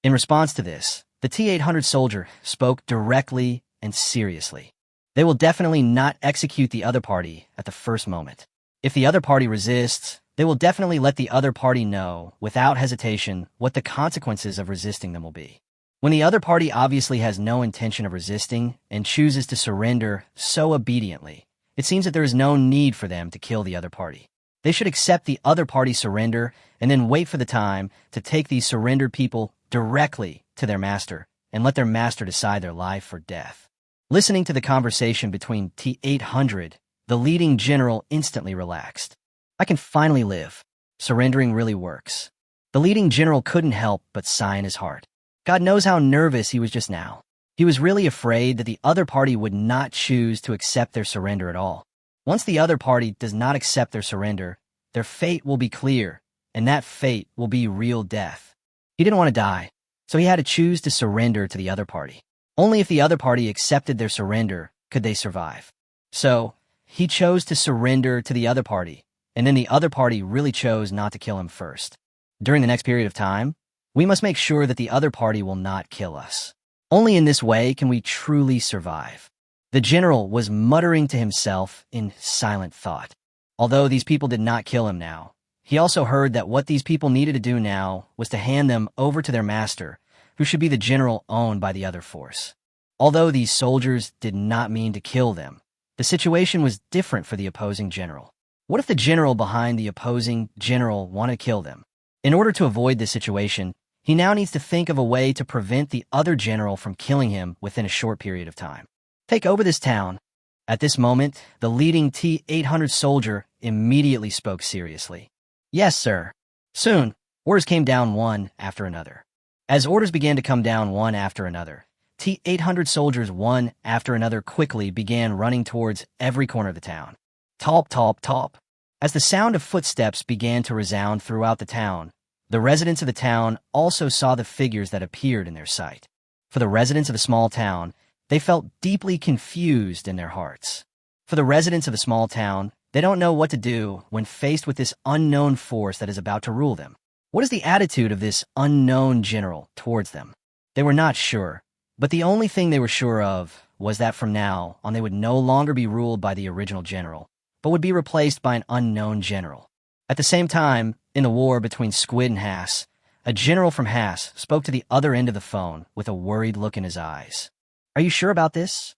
In response to this, the T-800 soldier spoke directly and seriously. They will definitely not execute the other party at the first moment. If the other party resists, they will definitely let the other party know, without hesitation, what the consequences of resisting them will be. When the other party obviously has no intention of resisting and chooses to surrender so obediently, it seems that there is no need for them to kill the other party. They should accept the other party's surrender and then wait for the time to take these surrendered people directly to their master and let their master decide their life or death. Listening to the conversation between T-800, the leading general instantly relaxed. I can finally live. Surrendering really works. The leading general couldn't help but sigh in his heart. God knows how nervous he was just now. He was really afraid that the other party would not choose to accept their surrender at all. Once the other party does not accept their surrender, their fate will be clear, and that fate will be real death. He didn't want to die, so he had to choose to surrender to the other party. Only if the other party accepted their surrender could they survive. So, he chose to surrender to the other party, and then the other party really chose not to kill him first. During the next period of time, we must make sure that the other party will not kill us. Only in this way can we truly survive. The general was muttering to himself in silent thought. Although these people did not kill him now, he also heard that what these people needed to do now was to hand them over to their master, who should be the general owned by the other force. Although these soldiers did not mean to kill them, the situation was different for the opposing general. What if the general behind the opposing general wanted to kill them? In order to avoid this situation, he now needs to think of a way to prevent the other general from killing him within a short period of time. Take over this town. At this moment, the leading T-800 soldier immediately spoke seriously. Yes, sir. Soon, orders came down one after another. As orders began to come down one after another, T-800 soldiers one after another quickly began running towards every corner of the town. Talp, talp, talp. As the sound of footsteps began to resound throughout the town, the residents of the town also saw the figures that appeared in their sight. For the residents of a small town, they felt deeply confused in their hearts. For the residents of a small town, they don't know what to do when faced with this unknown force that is about to rule them. What is the attitude of this unknown general towards them? They were not sure, but the only thing they were sure of was that from now on they would no longer be ruled by the original general, but would be replaced by an unknown general. At the same time, in the war between Squid and Hass, a general from Hass spoke to the other end of the phone with a worried look in his eyes. Are you sure about this?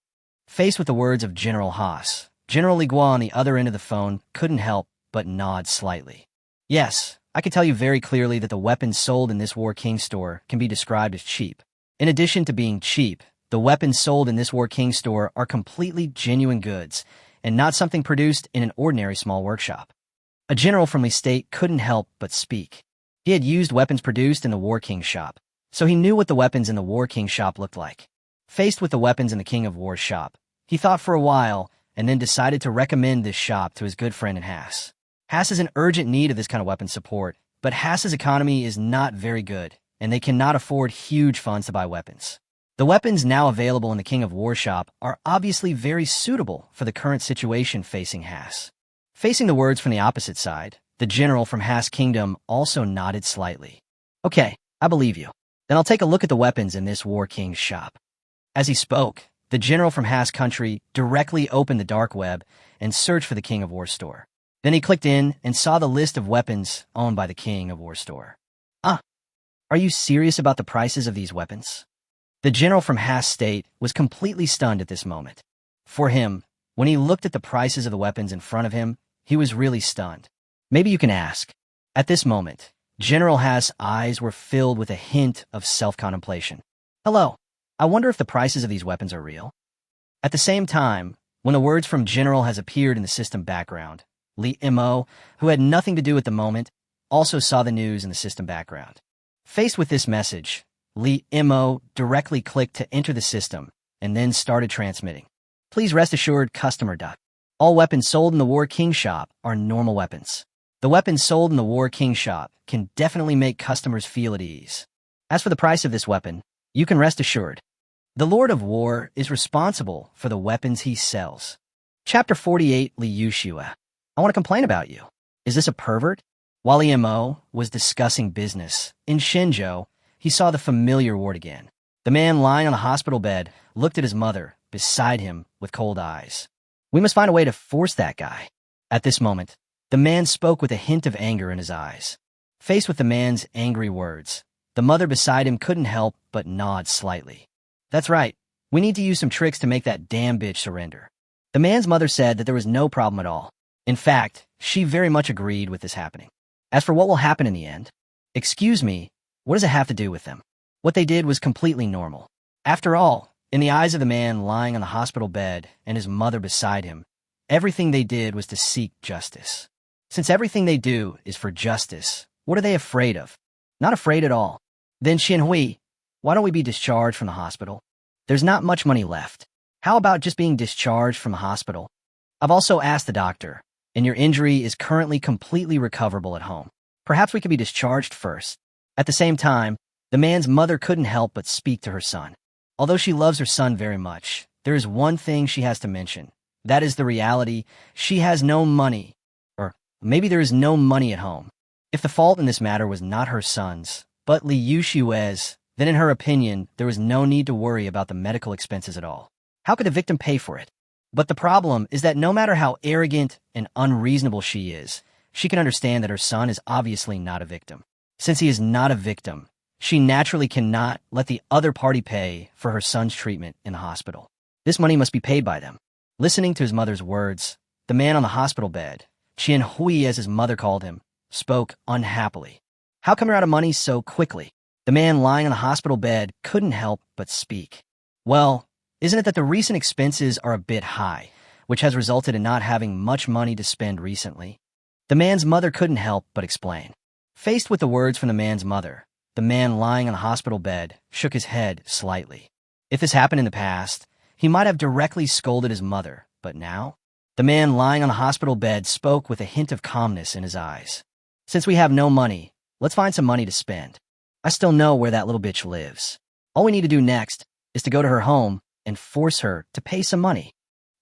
Faced with the words of General Haas, General Ligua on the other end of the phone couldn't help but nod slightly. Yes, I can tell you very clearly that the weapons sold in this War King store can be described as cheap. In addition to being cheap, the weapons sold in this War King store are completely genuine goods and not something produced in an ordinary small workshop. A general from Lee State couldn't help but speak. He had used weapons produced in the War King shop, so he knew what the weapons in the War King shop looked like. Faced with the weapons in the King of War's shop, he thought for a while and then decided to recommend this shop to his good friend in Haas. Haas is in urgent need of this kind of weapon support, but Haas's economy is not very good, and they cannot afford huge funds to buy weapons. The weapons now available in the King of War shop are obviously very suitable for the current situation facing Haas. Facing the words from the opposite side, the general from Haas Kingdom also nodded slightly. Okay, I believe you. Then I'll take a look at the weapons in this War King's shop. As he spoke, the general from Haas Country directly opened the dark web and searched for the King of War store. Then he clicked in and saw the list of weapons owned by the King of War store. Are you serious about the prices of these weapons? The general from Haas State was completely stunned at this moment. For him, when he looked at the prices of the weapons in front of him, he was really stunned. Maybe you can ask. At this moment, General Haas' eyes were filled with a hint of self-contemplation. Hello, I wonder if the prices of these weapons are real. At the same time, when the words from General has appeared in the system background, Lee Mo, who had nothing to do at the moment, also saw the news in the system background. Faced with this message, Lee Mo directly clicked to enter the system and then started transmitting. Please rest assured, customer. All weapons sold in the War King shop are normal weapons. The weapons sold in the War King shop can definitely make customers feel at ease. As for the price of this weapon, you can rest assured. The Lord of War is responsible for the weapons he sells. Chapter 48, Liu Shue. I want to complain about you. Is this a pervert? While Lee Mo was discussing business, in Shenzhou, he saw the familiar ward again. The man lying on the hospital bed looked at his mother beside him with cold eyes. We must find a way to force that guy. At this moment, the man spoke with a hint of anger in his eyes. Faced with the man's angry words, the mother beside him couldn't help but nod slightly. That's right. We need to use some tricks to make that damn bitch surrender. The man's mother said that there was no problem at all. In fact, she very much agreed with this happening. As for what will happen in the end, excuse me, what does it have to do with them? What they did was completely normal. After all, in the eyes of the man lying on the hospital bed and his mother beside him, everything they did was to seek justice. Since everything they do is for justice, what are they afraid of? Not afraid at all. Then Xianhui, why don't we be discharged from the hospital? There's not much money left. How about just being discharged from the hospital? I've also asked the doctor, and your injury is currently completely recoverable at home. Perhaps we could be discharged first. At the same time, the man's mother couldn't help but speak to her son. Although she loves her son very much, there is one thing she has to mention. That is the reality. She has no money. Or maybe there is no money at home. If the fault in this matter was not her son's, but Liu Shue's, then in her opinion, there was no need to worry about the medical expenses at all. How could the victim pay for it? But the problem is that no matter how arrogant and unreasonable she is, she can understand that her son is obviously not a victim. Since he is not a victim, she naturally cannot let the other party pay for her son's treatment in the hospital. This money must be paid by them. Listening to his mother's words, the man on the hospital bed, Qian Hui as his mother called him, spoke unhappily. How come you're out of money so quickly? The man lying on the hospital bed couldn't help but speak. Well, isn't it that the recent expenses are a bit high, which has resulted in not having much money to spend recently? The man's mother couldn't help but explain. Faced with the words from the man's mother, the man lying on the hospital bed shook his head slightly. If this happened in the past, he might have directly scolded his mother, but now? The man lying on the hospital bed spoke with a hint of calmness in his eyes. Since we have no money, let's find some money to spend. I still know where that little bitch lives. All we need to do next is to go to her home and force her to pay some money.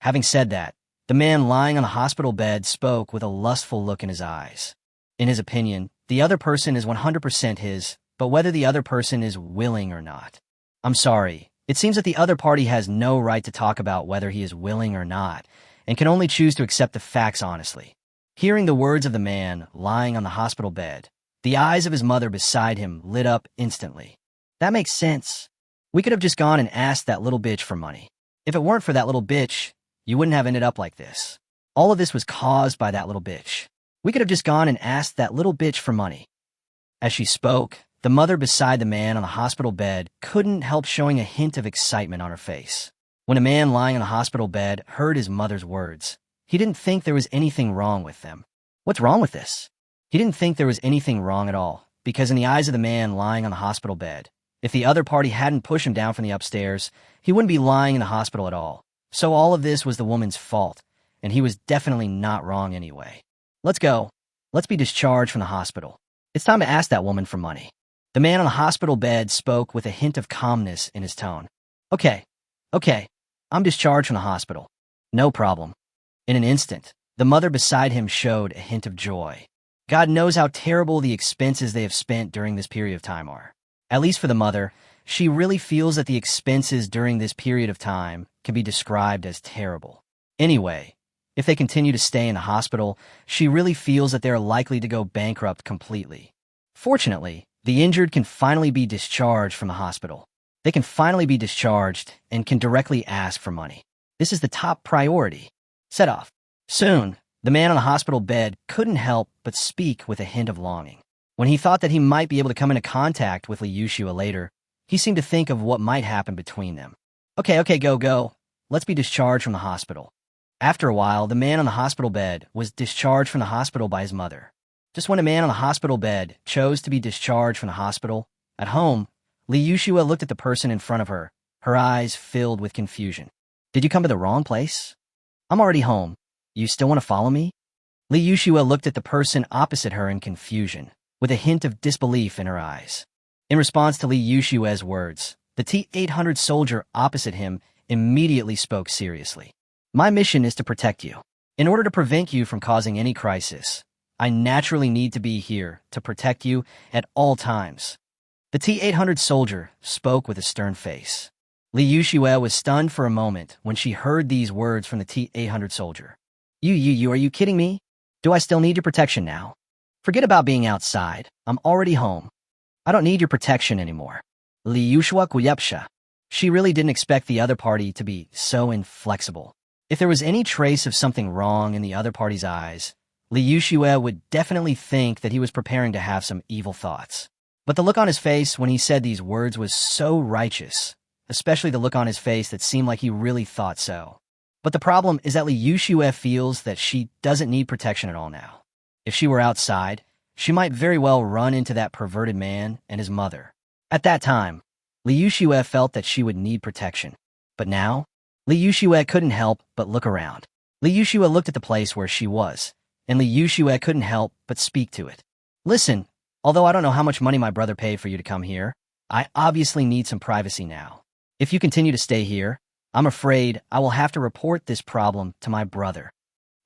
Having said that, the man lying on the hospital bed spoke with a lustful look in his eyes. In his opinion, the other person is 100% his, but whether the other person is willing or not. I'm sorry, it seems that the other party has no right to talk about whether he is willing or not, and can only choose to accept the facts honestly. Hearing the words of the man lying on the hospital bed, the eyes of his mother beside him lit up instantly. That makes sense. We could have just gone and asked that little bitch for money. If it weren't for that little bitch, you wouldn't have ended up like this. All of this was caused by that little bitch. We could have just gone and asked that little bitch for money. As she spoke, the mother beside the man on the hospital bed couldn't help showing a hint of excitement on her face. When a man lying on the hospital bed heard his mother's words, he didn't think there was anything wrong with them. What's wrong with this? He didn't think there was anything wrong at all, because in the eyes of the man lying on the hospital bed, if the other party hadn't pushed him down from the upstairs, he wouldn't be lying in the hospital at all. So all of this was the woman's fault, and he was definitely not wrong anyway. Let's go. Let's be discharged from the hospital. It's time to ask that woman for money. The man on the hospital bed spoke with a hint of calmness in his tone. Okay, I'm discharged from the hospital. No problem. In an instant, the mother beside him showed a hint of joy. God knows how terrible the expenses they have spent during this period of time are. At least for the mother, she really feels that the expenses during this period of time can be described as terrible. Anyway, if they continue to stay in the hospital, she really feels that they are likely to go bankrupt completely. Fortunately, the injured can finally be discharged from the hospital. They can finally be discharged and can directly ask for money. This is the top priority. Set off. Soon, the man on the hospital bed couldn't help but speak with a hint of longing. When he thought that he might be able to come into contact with Li Yushua later, he seemed to think of what might happen between them. Okay, go. Let's be discharged from the hospital. After a while, the man on the hospital bed was discharged from the hospital by his mother. Just when a man on the hospital bed chose to be discharged from the hospital, at home, Li Yushua looked at the person in front of her, her eyes filled with confusion. Did you come to the wrong place? I'm already home. You still want to follow me? Li Yushua looked at the person opposite her in confusion, with a hint of disbelief in her eyes. In response to Li Yushua's words, the T-800 soldier opposite him immediately spoke seriously. My mission is to protect you. In order to prevent you from causing any crisis, I naturally need to be here to protect you at all times. The T-800 soldier spoke with a stern face. Li Yushua was stunned for a moment when she heard these words from the T-800 soldier. You, are you kidding me? Do I still need your protection now? Forget about being outside. I'm already home. I don't need your protection anymore. Li Yushua Kuyepsha. She really didn't expect the other party to be so inflexible. If there was any trace of something wrong in the other party's eyes, Li Yushua would definitely think that he was preparing to have some evil thoughts. But the look on his face when he said these words was so righteous, especially the look on his face that seemed like he really thought so. But the problem is that Li Yushua feels that she doesn't need protection at all now. If she were outside, she might very well run into that perverted man and his mother. At that time, Li Yushua felt that she would need protection. But now, Li Yushua couldn't help but look around. Li Yushua looked at the place where she was, and Li Yushua couldn't help but speak to it. Listen, although I don't know how much money my brother paid for you to come here, I obviously need some privacy now. If you continue to stay here, I'm afraid I will have to report this problem to my brother.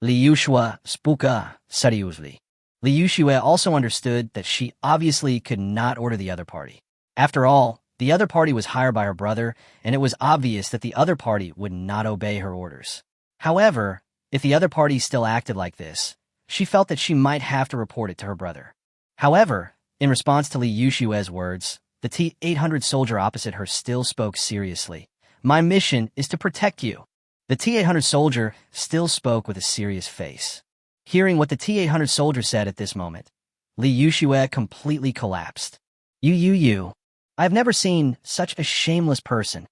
Li Yushua spuka seriously. Li Yushua also understood that she obviously could not order the other party. After all, the other party was hired by her brother, and it was obvious that the other party would not obey her orders. However, if the other party still acted like this, she felt that she might have to report it to her brother. However, in response to Li Yushua's words, the T-800 soldier opposite her still spoke seriously. My mission is to protect you. The T-800 soldier still spoke with a serious face. Hearing what the T-800 soldier said at this moment, Li Yushua completely collapsed. You. I've never seen such a shameless person.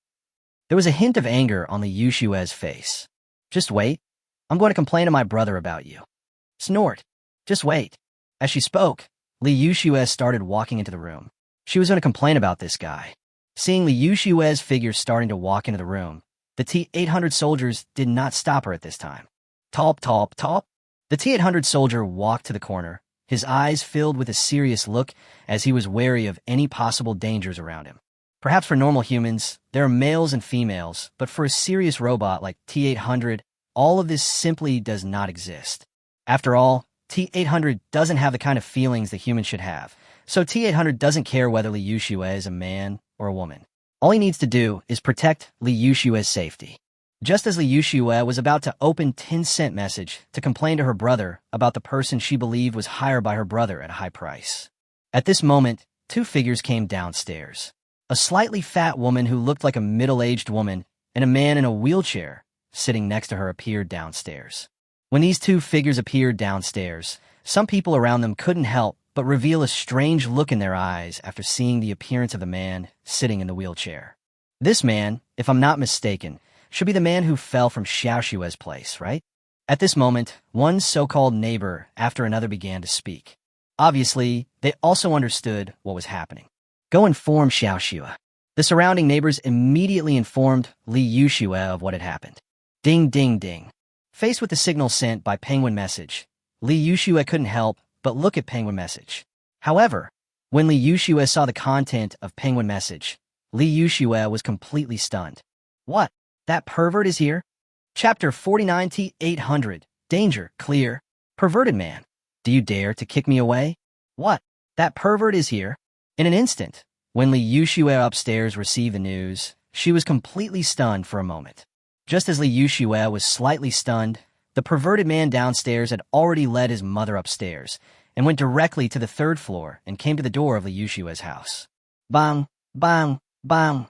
There was a hint of anger on Li Yushua's face. Just wait. I'm going to complain to my brother about you. Snort. Just wait. As she spoke, Li Yushua started walking into the room. She was going to complain about this guy. Seeing Li Yushua's figure starting to walk into the room, the T-800 soldiers did not stop her at this time. Talp. The T-800 soldier walked to the corner, his eyes filled with a serious look as he was wary of any possible dangers around him. Perhaps for normal humans, there are males and females, but for a serious robot like T-800, all of this simply does not exist. After all, T-800 doesn't have the kind of feelings that humans should have, so T-800 doesn't care whether Li Yushua is a man or a woman. All he needs to do is protect Li Yushua's safety. Just as Li Yushua was about to open 10-cent message to complain to her brother about the person she believed was hired by her brother at a high price. At this moment, two figures came downstairs. A slightly fat woman who looked like a middle-aged woman and a man in a wheelchair sitting next to her appeared downstairs. When these two figures appeared downstairs, some people around them couldn't help but reveal a strange look in their eyes after seeing the appearance of the man sitting in the wheelchair. This man, if I'm not mistaken, should be the man who fell from Xiaoshua's place, right? At this moment, one so-called neighbor after another began to speak. Obviously, they also understood what was happening. Go inform Xiaoshua. The surrounding neighbors immediately informed Li Yushua of what had happened. Ding, ding, ding. Faced with the signal sent by Penguin Message, Li Yushua couldn't help but look at Penguin Message. However, when Li Yushua saw the content of Penguin Message, Li Yushua was completely stunned. What? That pervert is here? Chapter 49 T800. Danger, clear. Perverted man. Do you dare to kick me away? What? That pervert is here? In an instant, when Li Yushua upstairs received the news, she was completely stunned for a moment. Just as Li Yushua was slightly stunned, the perverted man downstairs had already led his mother upstairs and went directly to the third floor and came to the door of Li Yushua's house. Bang, bang, bang.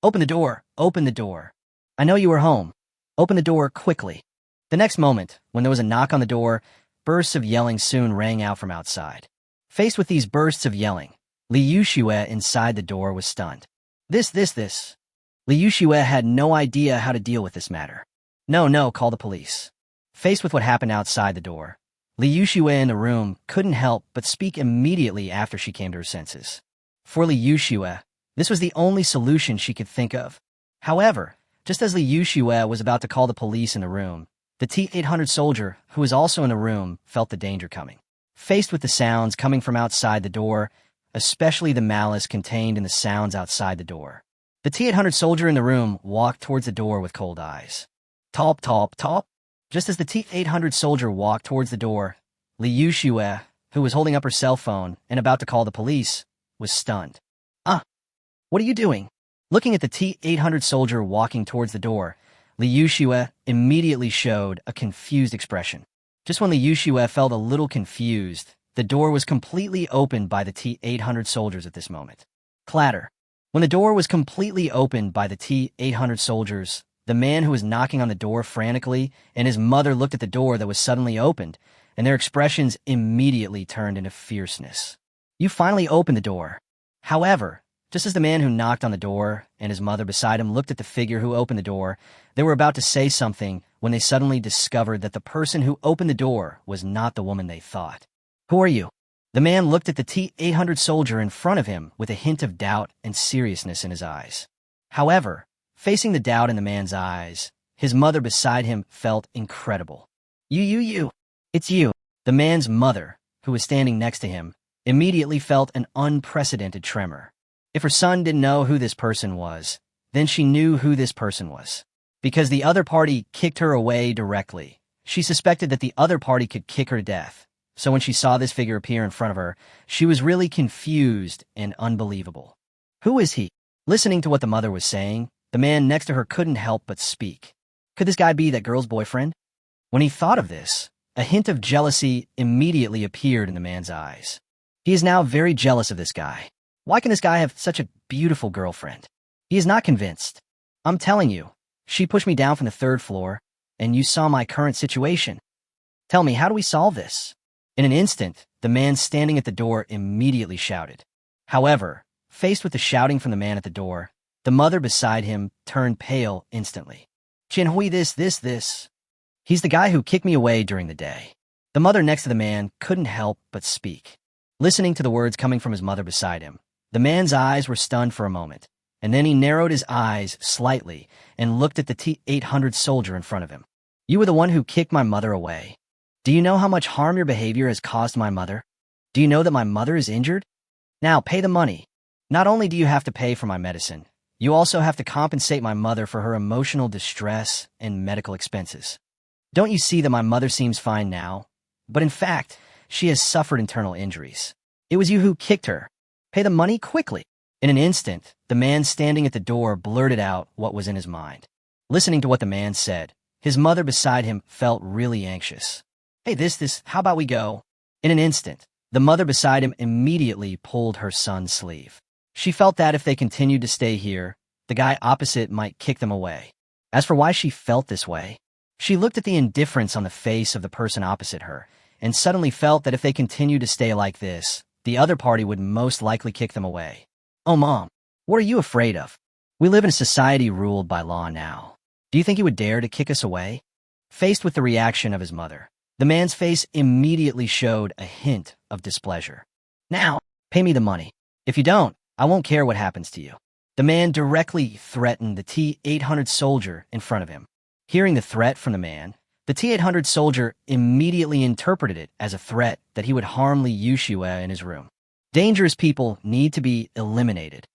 Open the door, open the door. I know you are home. Open the door quickly. The next moment, when there was a knock on the door, bursts of yelling soon rang out from outside. Faced with these bursts of yelling, Li Yushua inside the door was stunned. This. Li Yushua had no idea how to deal with this matter. No, call the police. Faced with what happened outside the door, Li Yushua in the room couldn't help but speak immediately after she came to her senses. For Li Yushua, this was the only solution she could think of. However, just as Li Yushua was about to call the police in the room, the T-800 soldier, who was also in the room, felt the danger coming. Faced with the sounds coming from outside the door, especially the malice contained in the sounds outside the door, the T-800 soldier in the room walked towards the door with cold eyes. Top, top, top. Just as the T-800 soldier walked towards the door, Li Yushua, who was holding up her cell phone and about to call the police, was stunned. What are you doing? Looking at the T-800 soldier walking towards the door, Li Yushua immediately showed a confused expression. Just when Li Yushua felt a little confused, the door was completely opened by the T-800 soldiers at this moment. Clatter. When the door was completely opened by the T-800 soldiers, the man who was knocking on the door frantically and his mother looked at the door that was suddenly opened, and their expressions immediately turned into fierceness. You finally opened the door. However, just as the man who knocked on the door and his mother beside him looked at the figure who opened the door, they were about to say something when they suddenly discovered that the person who opened the door was not the woman they thought. Who are you? The man looked at the T-800 soldier in front of him with a hint of doubt and seriousness in his eyes. However, facing the doubt in the man's eyes, his mother beside him felt incredible. You. It's you. The man's mother, who was standing next to him, immediately felt an unprecedented tremor. If her son didn't know who this person was, then she knew who this person was. Because the other party kicked her away directly, she suspected that the other party could kick her to death. So when she saw this figure appear in front of her, she was really confused and unbelievable. Who is he? Listening to what the mother was saying, the man next to her couldn't help but speak. Could this guy be that girl's boyfriend? When he thought of this, a hint of jealousy immediately appeared in the man's eyes. He is now very jealous of this guy. Why can this guy have such a beautiful girlfriend? He is not convinced. I'm telling you, she pushed me down from the third floor, and you saw my current situation. Tell me, how do we solve this? In an instant, the man standing at the door immediately shouted. However, faced with the shouting from the man at the door, the mother beside him turned pale instantly. Chinhui this. He's the guy who kicked me away during the day. The mother next to the man couldn't help but speak. Listening to the words coming from his mother beside him, the man's eyes were stunned for a moment, and then he narrowed his eyes slightly and looked at the T-800 soldier in front of him. You were the one who kicked my mother away. Do you know how much harm your behavior has caused my mother? Do you know that my mother is injured? Now pay the money. Not only do you have to pay for my medicine, you also have to compensate my mother for her emotional distress and medical expenses. Don't you see that my mother seems fine now? But in fact, she has suffered internal injuries. It was you who kicked her. Pay the money quickly. In an instant, the man standing at the door blurted out what was in his mind. Listening to what the man said, his mother beside him felt really anxious. Hey, this, how about we go? In an instant, the mother beside him immediately pulled her son's sleeve. She felt that if they continued to stay here, the guy opposite might kick them away. As for why she felt this way, she looked at the indifference on the face of the person opposite her and suddenly felt that if they continued to stay like this, the other party would most likely kick them away. "Oh, Mom, what are you afraid of? We live in a society ruled by law now. Do you think he would dare to kick us away?" Faced with the reaction of his mother, the man's face immediately showed a hint of displeasure. "Now, pay me the money. If you don't, I won't care what happens to you." The man directly threatened the T-800 soldier in front of him. Hearing the threat from the man, the T-800 soldier immediately interpreted it as a threat that he would harm Li Yushue in his room. Dangerous people need to be eliminated.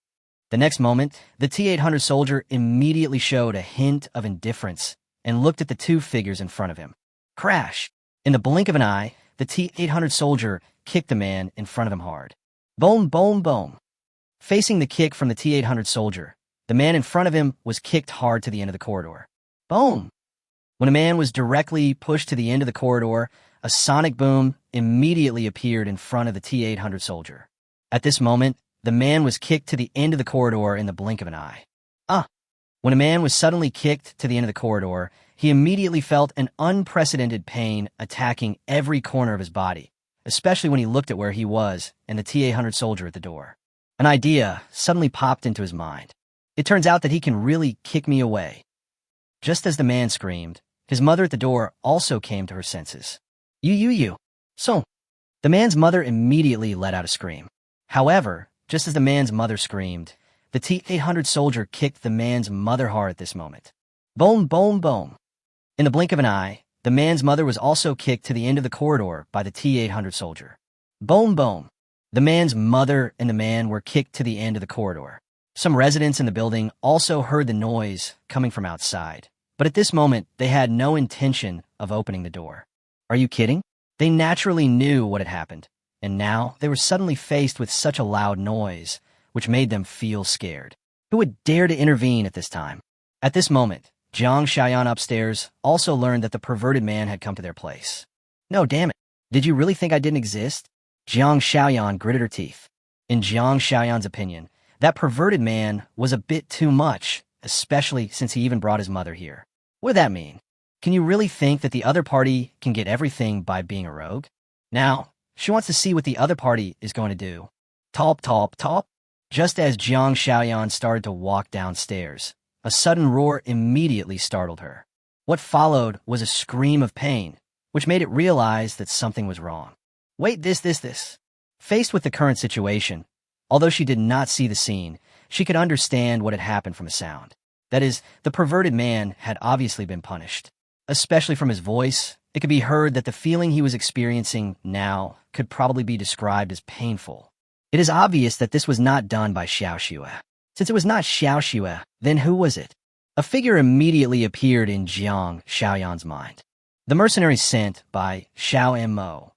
The next moment, the T-800 soldier immediately showed a hint of indifference and looked at the two figures in front of him. Crash! In the blink of an eye, the T-800 soldier kicked the man in front of him hard. Boom, boom, boom. Facing the kick from the T-800 soldier, the man in front of him was kicked hard to the end of the corridor. Boom! When a man was directly pushed to the end of the corridor, a sonic boom immediately appeared in front of the T-800 soldier. At this moment, the man was kicked to the end of the corridor in the blink of an eye. When a man was suddenly kicked to the end of the corridor, he immediately felt an unprecedented pain attacking every corner of his body, especially when he looked at where he was and the T-800 soldier at the door. An idea suddenly popped into his mind. It turns out that he can really kick me away. Just as the man screamed, his mother at the door also came to her senses. You. So, the man's mother immediately let out a scream. However, just as the man's mother screamed, the T-800 soldier kicked the man's mother hard at this moment. Boom, boom, boom. In the blink of an eye, the man's mother was also kicked to the end of the corridor by the T-800 soldier. Boom, boom. The man's mother and the man were kicked to the end of the corridor. Some residents in the building also heard the noise coming from outside, but at this moment, they had no intention of opening the door. Are you kidding? They naturally knew what had happened, and now they were suddenly faced with such a loud noise, which made them feel scared. Who would dare to intervene at this time? At this moment, Jiang Xiaoyan upstairs also learned that the perverted man had come to their place. No, damn it. Did you really think I didn't exist? Jiang Xiaoyan gritted her teeth. In Jiang Xiaoyan's opinion, that perverted man was a bit too much, especially since he even brought his mother here. What did that mean? Can you really think that the other party can get everything by being a rogue? Now, she wants to see what the other party is going to do. Top, top, top. Just as Jiang Xiaoyan started to walk downstairs, a sudden roar immediately startled her. What followed was a scream of pain, which made it realize that something was wrong. Wait, this. Faced with the current situation, although she did not see the scene, she could understand what had happened from a sound. That is, the perverted man had obviously been punished. Especially from his voice, it could be heard that the feeling he was experiencing now could probably be described as painful. It is obvious that this was not done by Xiao Xue. Since it was not Xiao Xue, then who was it? A figure immediately appeared in Jiang Xiaoyan's mind. The mercenary sent by Xiao Mo.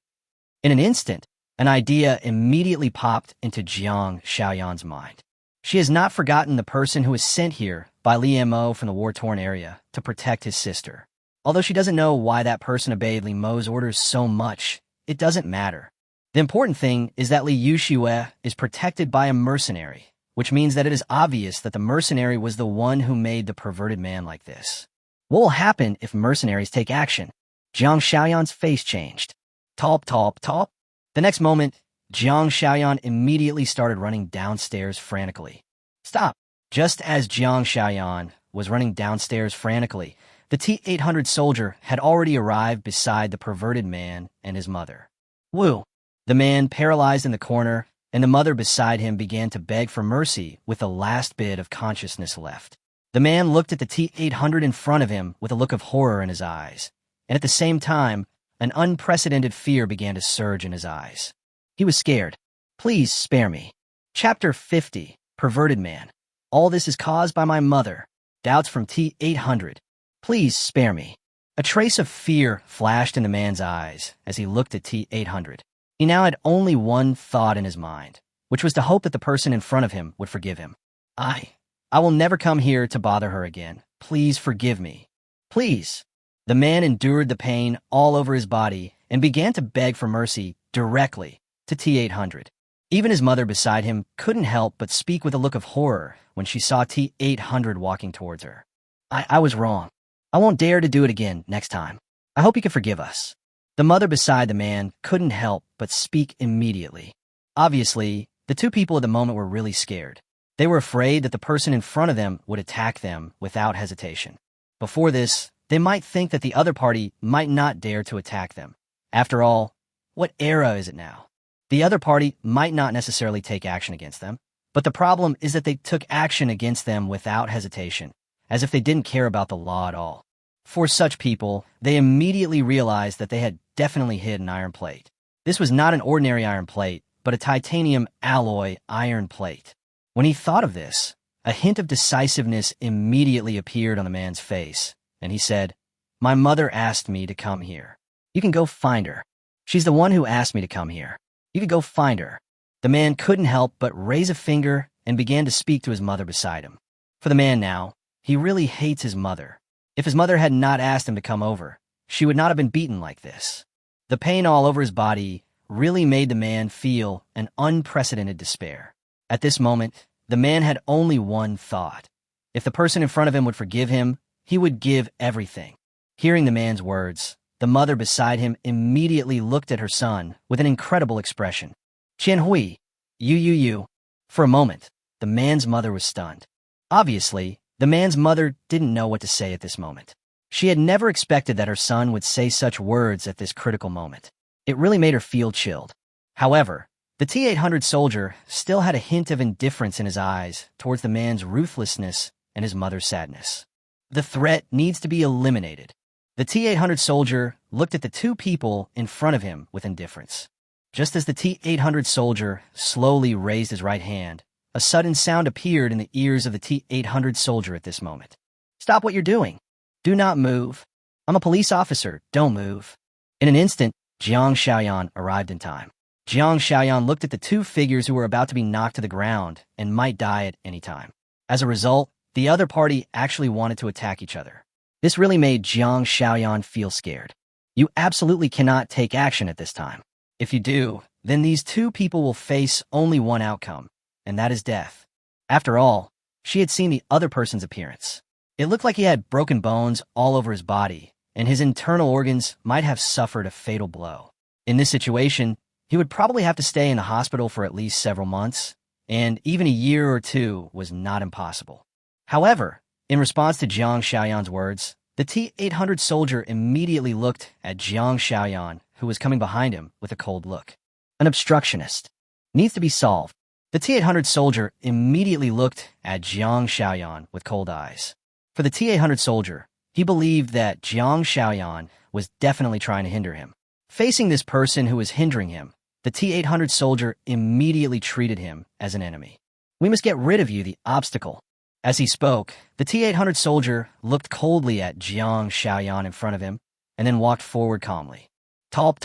In an instant, an idea immediately popped into Jiang Xiaoyan's mind. She has not forgotten the person who was sent here by Li Mo from the war-torn area to protect his sister. Although she doesn't know why that person obeyed Li Mo's orders so much, it doesn't matter. The important thing is that Li Yushue is protected by a mercenary, which means that it is obvious that the mercenary was the one who made the perverted man like this. What will happen if mercenaries take action? Jiang Xiaoyan's face changed. Top. The next moment, Jiang Xiaoyan immediately started running downstairs frantically. Stop! Just as Jiang Xiaoyan was running downstairs frantically, the T-800 soldier had already arrived beside the perverted man and his mother. Woo! The man paralyzed in the corner, and the mother beside him began to beg for mercy with the last bit of consciousness left. The man looked at the T-800 in front of him with a look of horror in his eyes, and at the same time, an unprecedented fear began to surge in his eyes. He was scared. Please spare me. Chapter 50, Perverted Man. All this is caused by my mother. Doubts from T-800. Please spare me. A trace of fear flashed in the man's eyes as he looked at T-800. He now had only one thought in his mind, which was to hope that the person in front of him would forgive him. I will never come here to bother her again. Please forgive me. Please. The man endured the pain all over his body and began to beg for mercy directly to T-800. Even his mother beside him couldn't help but speak with a look of horror when she saw T-800 walking towards her. I was wrong. I won't dare to do it again next time. I hope you can forgive us. The mother beside the man couldn't help but speak immediately. Obviously, the two people at the moment were really scared. They were afraid that the person in front of them would attack them without hesitation. Before this, they might think that the other party might not dare to attack them. After all, what era is it now? The other party might not necessarily take action against them, but the problem is that they took action against them without hesitation, as if they didn't care about the law at all. For such people, they immediately realized that they had definitely hit an iron plate. This was not an ordinary iron plate, but a titanium alloy iron plate. When he thought of this, a hint of decisiveness immediately appeared on the man's face, and he said, "My mother asked me to come here. You can go find her. She's the one who asked me to come here. You can go find her." The man couldn't help but raise a finger and began to speak to his mother beside him. For the man now, he really hates his mother. If his mother had not asked him to come over, she would not have been beaten like this. The pain all over his body really made the man feel an unprecedented despair. At this moment, the man had only one thought. If the person in front of him would forgive him, he would give everything. Hearing the man's words, the mother beside him immediately looked at her son with an incredible expression. "Qian Hui, you. For a moment, the man's mother was stunned. Obviously, the man's mother didn't know what to say at this moment. She had never expected that her son would say such words at this critical moment. It really made her feel chilled. However, the T-800 soldier still had a hint of indifference in his eyes towards the man's ruthlessness and his mother's sadness. The threat needs to be eliminated. The T-800 soldier looked at the two people in front of him with indifference. Just as the T-800 soldier slowly raised his right hand, a sudden sound appeared in the ears of the T-800 soldier at this moment. "Stop what you're doing. Do not move. I'm a police officer. Don't move." In an instant, Jiang Xiaoyan arrived in time. Jiang Xiaoyan looked at the two figures who were about to be knocked to the ground and might die at any time. As a result, the other party actually wanted to attack each other. This really made Jiang Xiaoyan feel scared. You absolutely cannot take action at this time. If you do, then these two people will face only one outcome, and that is death. After all, she had seen the other person's appearance. It looked like he had broken bones all over his body, and his internal organs might have suffered a fatal blow. In this situation, he would probably have to stay in the hospital for at least several months, and even a year or two was not impossible. However, in response to Jiang Xiaoyan's words, the T-800 soldier immediately looked at Jiang Xiaoyan, who was coming behind him with a cold look. An obstructionist. Needs to be solved. The T-800 soldier immediately looked at Jiang Xiaoyan with cold eyes. For the T-800 soldier, he believed that Jiang Xiaoyan was definitely trying to hinder him. Facing this person who was hindering him, the T-800 soldier immediately treated him as an enemy. "We must get rid of you, the obstacle." As he spoke, the T-800 soldier looked coldly at Jiang Xiaoyan in front of him and then walked forward calmly. Top.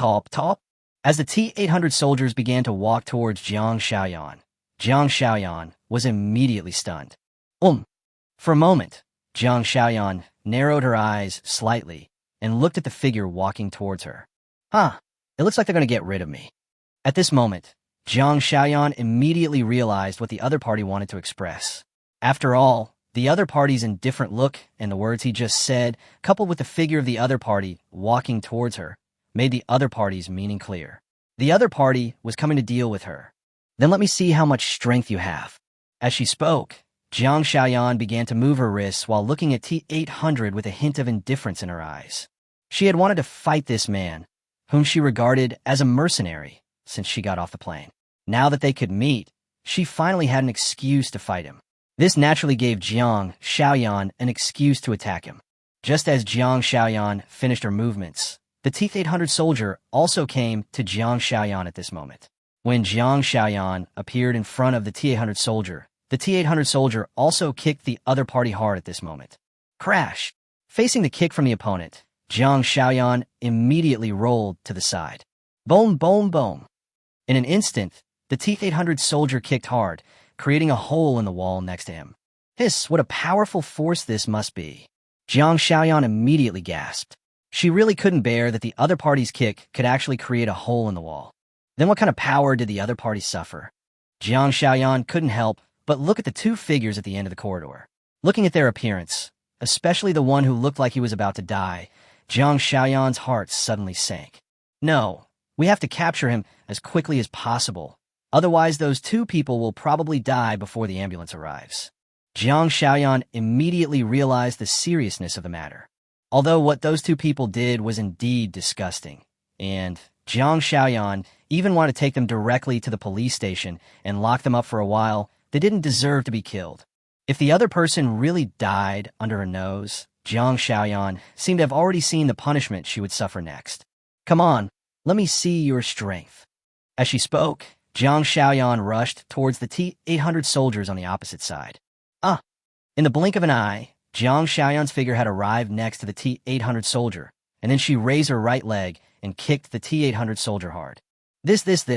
As the T-800 soldiers began to walk towards Jiang Xiaoyan was immediately stunned. For a moment, Jiang Xiaoyan narrowed her eyes slightly and looked at the figure walking towards her. It looks like they're going to get rid of me. At this moment, Jiang Xiaoyan immediately realized what the other party wanted to express. After all, the other party's indifferent look and the words he just said, coupled with the figure of the other party walking towards her, made the other party's meaning clear. The other party was coming to deal with her. "Then let me see how much strength you have." As she spoke, Jiang Xiaoyan began to move her wrists while looking at T-800 with a hint of indifference in her eyes. She had wanted to fight this man, whom she regarded as a mercenary, since she got off the plane. Now that they could meet, she finally had an excuse to fight him. This naturally gave Jiang Xiaoyan an excuse to attack him. Just as Jiang Xiaoyan finished her movements, the T-800 soldier also came to Jiang Xiaoyan at this moment. When Jiang Xiaoyan appeared in front of the T-800 soldier, the T-800 soldier also kicked the other party hard at this moment. Crash! Facing the kick from the opponent, Jiang Xiaoyan immediately rolled to the side. Boom. In an instant, the T-800 soldier kicked hard, creating a hole in the wall next to him. Hiss, what a powerful force this must be. Jiang Xiaoyan immediately gasped. She really couldn't bear that the other party's kick could actually create a hole in the wall. Then what kind of power did the other party suffer? Jiang Xiaoyan couldn't help but look at the two figures at the end of the corridor. Looking at their appearance, especially the one who looked like he was about to die, Jiang Xiaoyan's heart suddenly sank. No, we have to capture him as quickly as possible. Otherwise, those two people will probably die before the ambulance arrives. Jiang Xiaoyan immediately realized the seriousness of the matter. Although what those two people did was indeed disgusting, and Jiang Xiaoyan even wanted to take them directly to the police station and lock them up for a while, they didn't deserve to be killed. If the other person really died under her nose, Jiang Xiaoyan seemed to have already seen the punishment she would suffer next. Come on, let me see your strength. As she spoke, Jiang Xiaoyan rushed towards the T-800 soldiers on the opposite side. In the blink of an eye, Jiang Xiaoyan's figure had arrived next to the T-800 soldier, and then she raised her right leg and kicked the T-800 soldier hard. Is this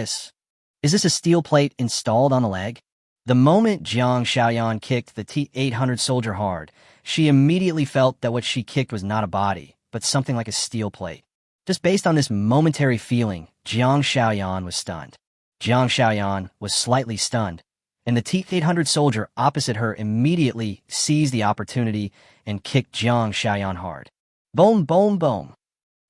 a steel plate installed on the leg? The moment Jiang Xiaoyan kicked the T-800 soldier hard, she immediately felt that what she kicked was not a body, but something like a steel plate. Just based on this momentary feeling, Jiang Xiaoyan was stunned. Jiang Xiaoyan was slightly stunned, and the T-800 soldier opposite her immediately seized the opportunity and kicked Jiang Xiaoyan hard. Boom, boom, boom.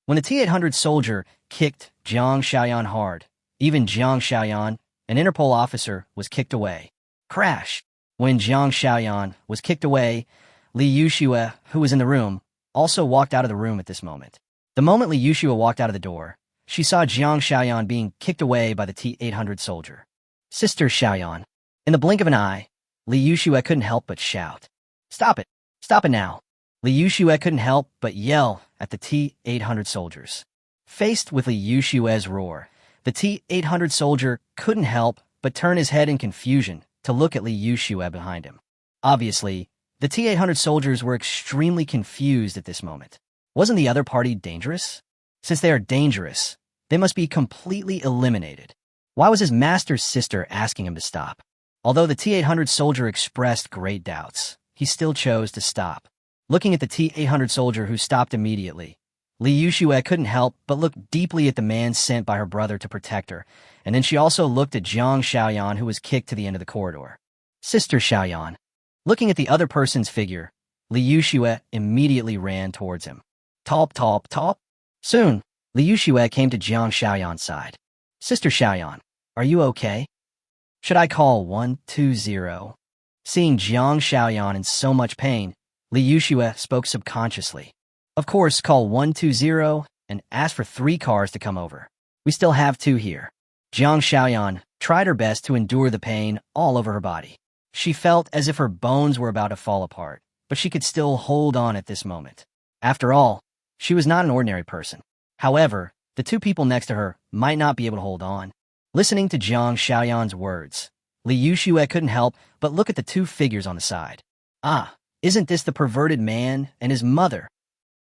When the T-800 soldier kicked Jiang Xiaoyan hard, even Jiang Xiaoyan, an Interpol officer, was kicked away. Crash! When Jiang Xiaoyan was kicked away, Li Yuxue, who was in the room, also walked out of the room at this moment. The moment Li Yuxue walked out of the door, she saw Jiang Xiaoyan being kicked away by the T-800 soldier. Sister Xiaoyan. In the blink of an eye, Li Yuxue couldn't help but shout. Stop it! Stop it now! Li Yuxue couldn't help but yell at the T-800 soldiers. Faced with Li Yuxue's roar, the T-800 soldier couldn't help but turn his head in confusion to look at Li Yuxue behind him. Obviously, the T-800 soldiers were extremely confused at this moment. Wasn't the other party dangerous? Since they are dangerous, they must be completely eliminated. Why was his master's sister asking him to stop? Although the T-800 soldier expressed great doubts, he still chose to stop. Looking at the T-800 soldier who stopped immediately, Li Yuxue couldn't help but look deeply at the man sent by her brother to protect her, and then she also looked at Jiang Xiaoyan, who was kicked to the end of the corridor. Sister Xiaoyan. Looking at the other person's figure, Li Yuxue immediately ran towards him. Top, top, top. Soon, Li Yuxue came to Jiang Xiaoyan's side. Sister Xiaoyan, are you okay? Should I call 120? Seeing Jiang Xiaoyan in so much pain, Li Yuxue spoke subconsciously. Of course, call 120 and ask for 3 cars to come over. We still have 2 here. Jiang Xiaoyan tried her best to endure the pain all over her body. She felt as if her bones were about to fall apart, but she could still hold on at this moment. After all, she was not an ordinary person. However, the 2 people next to her might not be able to hold on. Listening to Jiang Xiaoyan's words, Li Yuxue couldn't help but look at the 2 figures on the side. Isn't this the perverted man and his mother?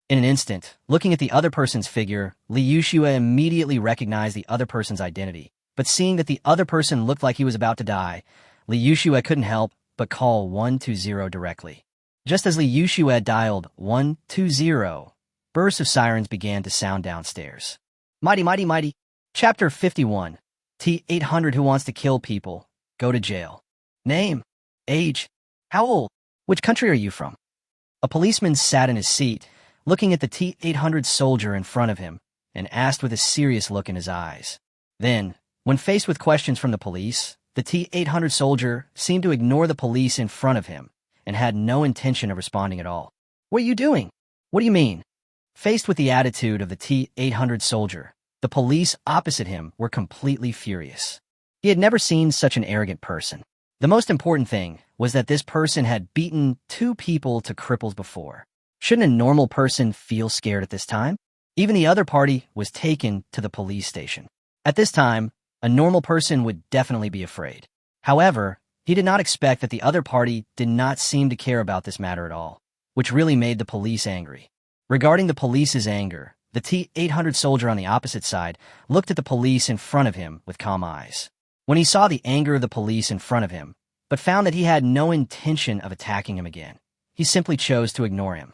In an instant, looking at the other person's figure, Li Yuxue immediately recognized the other person's identity. But seeing that the other person looked like he was about to die, Li Yuxue couldn't help but call 120 directly. Just as Li Yuxue dialed 120, bursts of sirens began to sound downstairs. Mighty, mighty, mighty. Chapter 51. T-800 who wants to kill people. Go to jail. Name. Age. How old? Which country are you from? A policeman sat in his seat, looking at the T-800 soldier in front of him, and asked with a serious look in his eyes. Then, when faced with questions from the police, the T-800 soldier seemed to ignore the police in front of him and had no intention of responding at all. What are you doing? What do you mean? Faced with the attitude of the T-800 soldier, the police opposite him were completely furious. He had never seen such an arrogant person. The most important thing was that this person had beaten 2 people to cripples before. Shouldn't a normal person feel scared at this time? Even the other party was taken to the police station. At this time, a normal person would definitely be afraid. However, he did not expect that the other party did not seem to care about this matter at all, which really made the police angry. Regarding the police's anger, the T-800 soldier on the opposite side looked at the police in front of him with calm eyes. When he saw the anger of the police in front of him, but found that he had no intention of attacking him again, he simply chose to ignore him.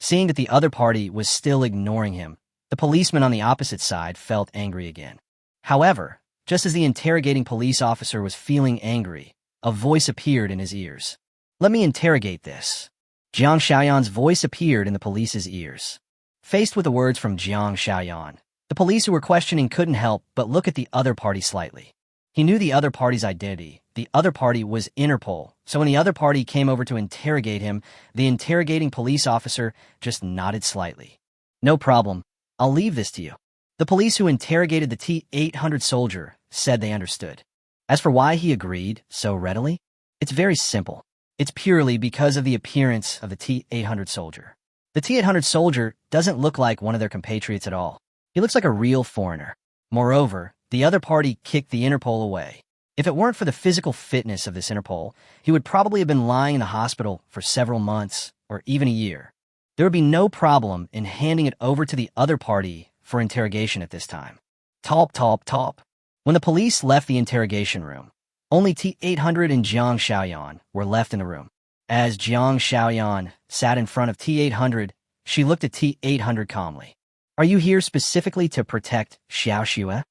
Seeing that the other party was still ignoring him, the policeman on the opposite side felt angry again. However, just as the interrogating police officer was feeling angry, a voice appeared in his ears. Let me interrogate this. Jiang Xiaoyan's voice appeared in the police's ears. Faced with the words from Jiang Xiaoyan, The police who were questioning couldn't help but look at the other party slightly. He knew the other party's identity. The other party was Interpol, so when the other party came over to interrogate him, the interrogating police officer just nodded slightly. No problem. I'll leave this to you. The police who interrogated the T-800 soldier said they understood. As for why he agreed so readily, it's very simple. It's purely because of the appearance of the T-800 soldier. The T-800 soldier doesn't look like one of their compatriots at all. He looks like a real foreigner. Moreover, the other party kicked the Interpol away. If it weren't for the physical fitness of this Interpol, he would probably have been lying in the hospital for several months or even a year. There would be no problem in handing it over to the other party for interrogation at this time. Top. When the police left the interrogation room, only T-800 and Jiang Xiaoyan were left in the room. As Jiang Xiaoyan sat in front of T-800, she looked at T-800 calmly. Are you here specifically to protect Xiao Xue?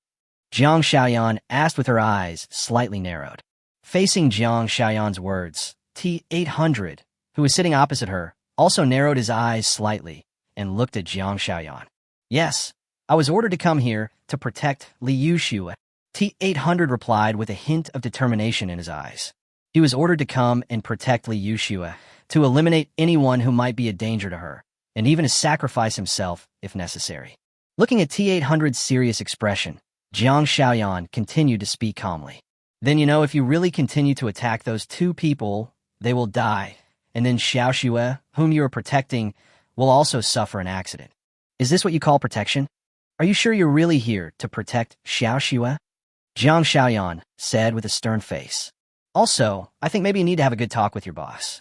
Jiang Xiaoyan asked with her eyes slightly narrowed. Facing Jiang Xiaoyan's words, T-800, who was sitting opposite her, also narrowed his eyes slightly and looked at Jiang Xiaoyan. Yes, I was ordered to come here to protect Liu Xue. T-800 replied with a hint of determination in his eyes. He was ordered to come and protect Liu Xue, to eliminate anyone who might be a danger to her, and even to sacrifice himself if necessary. Looking at T-800's serious expression, Jiang Xiaoyan continued to speak calmly. Then if you really continue to attack those two people, they will die, and then Xiao Xue, whom you are protecting, will also suffer an accident. Is this what you call protection? Are you sure you're really here to protect Xiao Xue? Jiang Xiaoyan said with a stern face. Also, I think maybe you need to have a good talk with your boss.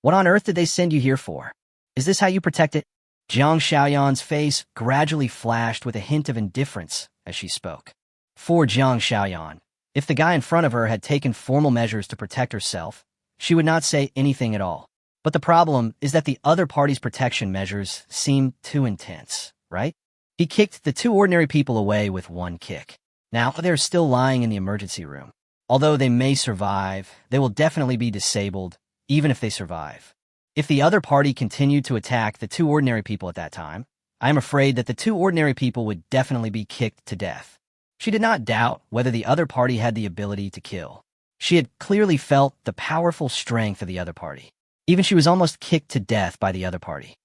What on earth did they send you here for? Is this how you protect it? Jiang Xiaoyan's face gradually flashed with a hint of indifference as she spoke. For Jiang Xiaoyan, if the guy in front of her had taken formal measures to protect herself, she would not say anything at all. But the problem is that the other party's protection measures seem too intense, right? He kicked the two ordinary people away with one kick. Now they're still lying in the emergency room. Although they may survive, they will definitely be disabled, even if they survive. If the other party continued to attack the two ordinary people at that time, I am afraid that the two ordinary people would definitely be kicked to death. She did not doubt whether the other party had the ability to kill. She had clearly felt the powerful strength of the other party. Even she was almost kicked to death by the other party.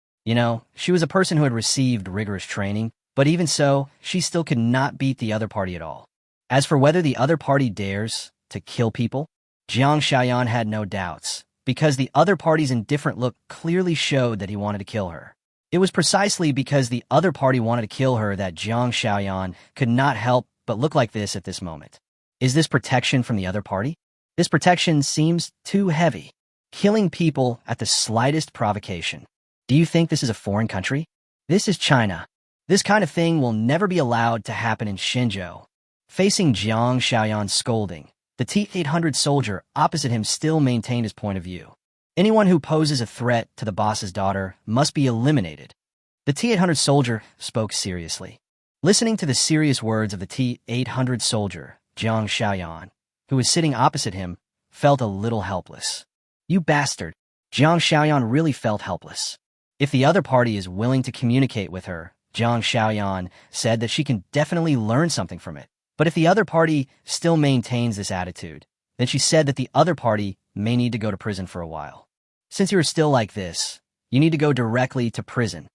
She was a person who had received rigorous training, but even so, she still could not beat the other party at all. As for whether the other party dares to kill people, Jiang Xiaoyan had no doubts, because the other party's indifferent look clearly showed that he wanted to kill her. It was precisely because the other party wanted to kill her that Jiang Xiaoyan could not help but look like this at this moment. Is this protection from the other party? This protection seems too heavy. Killing people at the slightest provocation. Do you think this is a foreign country? This is China. This kind of thing will never be allowed to happen in Shenzhou. Facing Jiang Xiaoyan's scolding, the T-800 soldier opposite him still maintained his point of view. Anyone who poses a threat to the boss's daughter must be eliminated. The T-800 soldier spoke seriously. Listening to the serious words of the T-800 soldier, Jiang Xiaoyan, who was sitting opposite him, felt a little helpless. You bastard! Jiang Xiaoyan really felt helpless. If the other party is willing to communicate with her, Jiang Xiaoyan said that she can definitely learn something from it. But if the other party still maintains this attitude, then she said that the other party may need to go to prison for a while. Since you are still like this, you need to go directly to prison.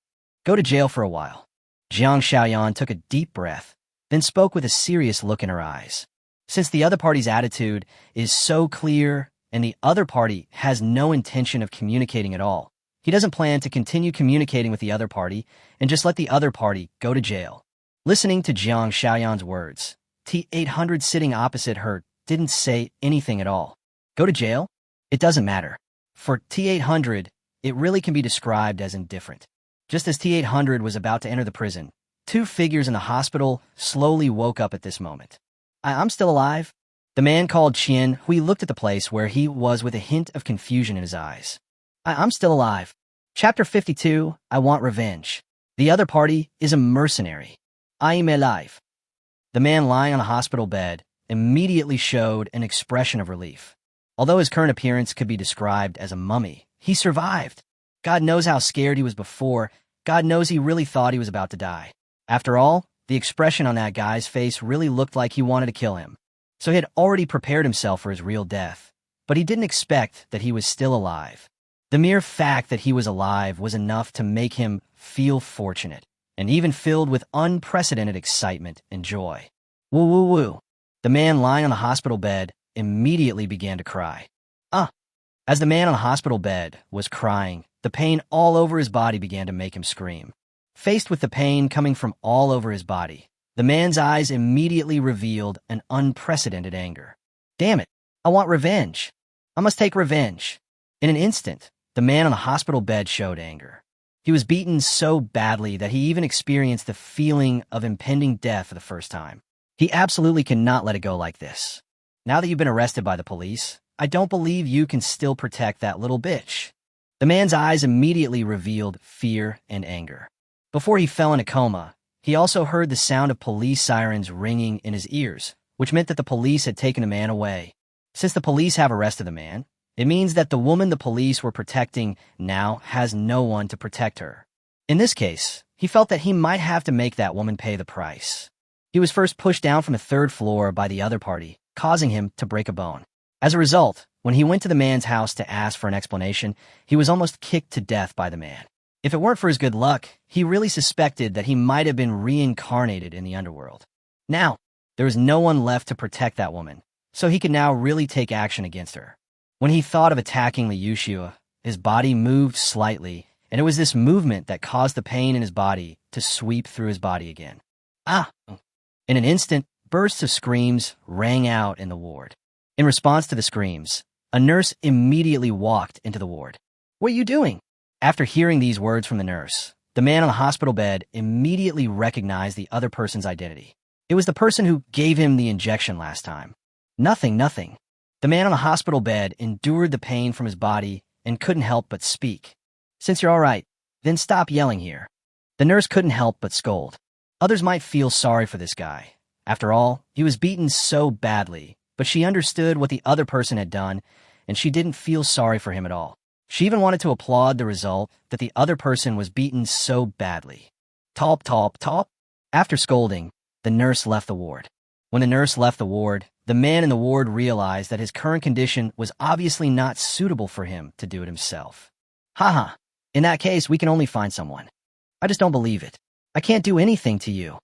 Go to jail for a while. Jiang Xiaoyan took a deep breath, then spoke with a serious look in her eyes. Since the other party's attitude is so clear and the other party has no intention of communicating at all, he doesn't plan to continue communicating with the other party and just let the other party go to jail. Listening to Jiang Xiaoyan's words, T-800 sitting opposite her didn't say anything at all. Go to jail? It doesn't matter. For T-800, it really can be described as indifferent. Just as T-800 was about to enter the prison, two figures in the hospital slowly woke up at this moment. I'm still alive? The man called Qian, Hui looked at the place where he was with a hint of confusion in his eyes. I'm still alive. Chapter 52, I want revenge. The other party is a mercenary. I am alive. The man lying on a hospital bed immediately showed an expression of relief. Although his current appearance could be described as a mummy, he survived. God knows how scared he was before. God knows he really thought he was about to die. After all, The expression on that guy's face really looked like he wanted to kill him. So he had already prepared himself for his real death, but he didn't expect that he was still alive. The mere fact that he was alive was enough to make him feel fortunate, and even filled with unprecedented excitement and joy. Woo woo woo. The man lying on the hospital bed immediately began to cry. As the man on the hospital bed was crying, the pain all over his body began to make him scream. Faced with the pain coming from all over his body, the man's eyes immediately revealed an unprecedented anger. Damn it, I want revenge. I must take revenge. In an instant, the man on the hospital bed showed anger. He was beaten so badly that he even experienced the feeling of impending death for the first time. He absolutely cannot let it go like this. Now that you've been arrested by the police, I don't believe you can still protect that little bitch. The man's eyes immediately revealed fear and anger. Before he fell in a coma, he also heard the sound of police sirens ringing in his ears, which meant that the police had taken the man away. Since the police have arrested the man, it means that the woman the police were protecting now has no one to protect her. In this case, he felt that he might have to make that woman pay the price. He was first pushed down from the third floor by the other party, causing him to break a bone. As a result, when he went to the man's house to ask for an explanation, he was almost kicked to death by the man. If it weren't for his good luck, he really suspected that he might have been reincarnated in the underworld. Now, there was no one left to protect that woman, so he could now really take action against her. When he thought of attacking Li Yuxia, his body moved slightly, and it was this movement that caused the pain in his body to sweep through his body again. In an instant, bursts of screams rang out in the ward. In response to the screams, a nurse immediately walked into the ward. "What are you doing?" After hearing these words from the nurse, the man on the hospital bed immediately recognized the other person's identity. It was the person who gave him the injection last time. Nothing. The man on the hospital bed endured the pain from his body and couldn't help but speak. "Since you're all right, then stop yelling here." The nurse couldn't help but scold. Others might feel sorry for this guy. After all, he was beaten so badly, but she understood what the other person had done, and she didn't feel sorry for him at all. She even wanted to applaud the result that the other person was beaten so badly. Talp. After scolding, the nurse left the ward. When the nurse left the ward, the man in the ward realized that his current condition was obviously not suitable for him to do it himself. In that case, we can only find someone. I just don't believe it. I can't do anything to you.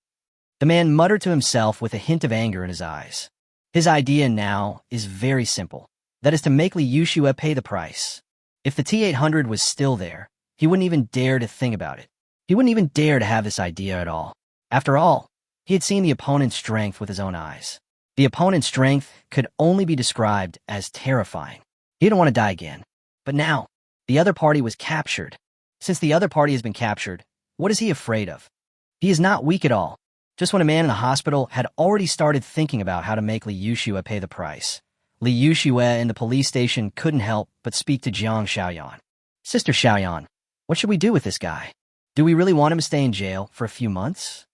The man muttered to himself with a hint of anger in his eyes. His idea now is very simple. That is to make Li Yuxia pay the price. If the T-800 was still there, he wouldn't even dare to think about it. He wouldn't even dare to have this idea at all. After all, he had seen the opponent's strength with his own eyes. The opponent's strength could only be described as terrifying. He didn't want to die again. But now, the other party was captured. Since the other party has been captured, what is he afraid of? He is not weak at all. Just when a man in the hospital had already started thinking about how to make Li Yuxia pay the price, Li Yuxia in the police station couldn't help but speak to Jiang Xiaoyan. "Sister Xiaoyan, what should we do with this guy? Do we really want him to stay in jail for a few months?"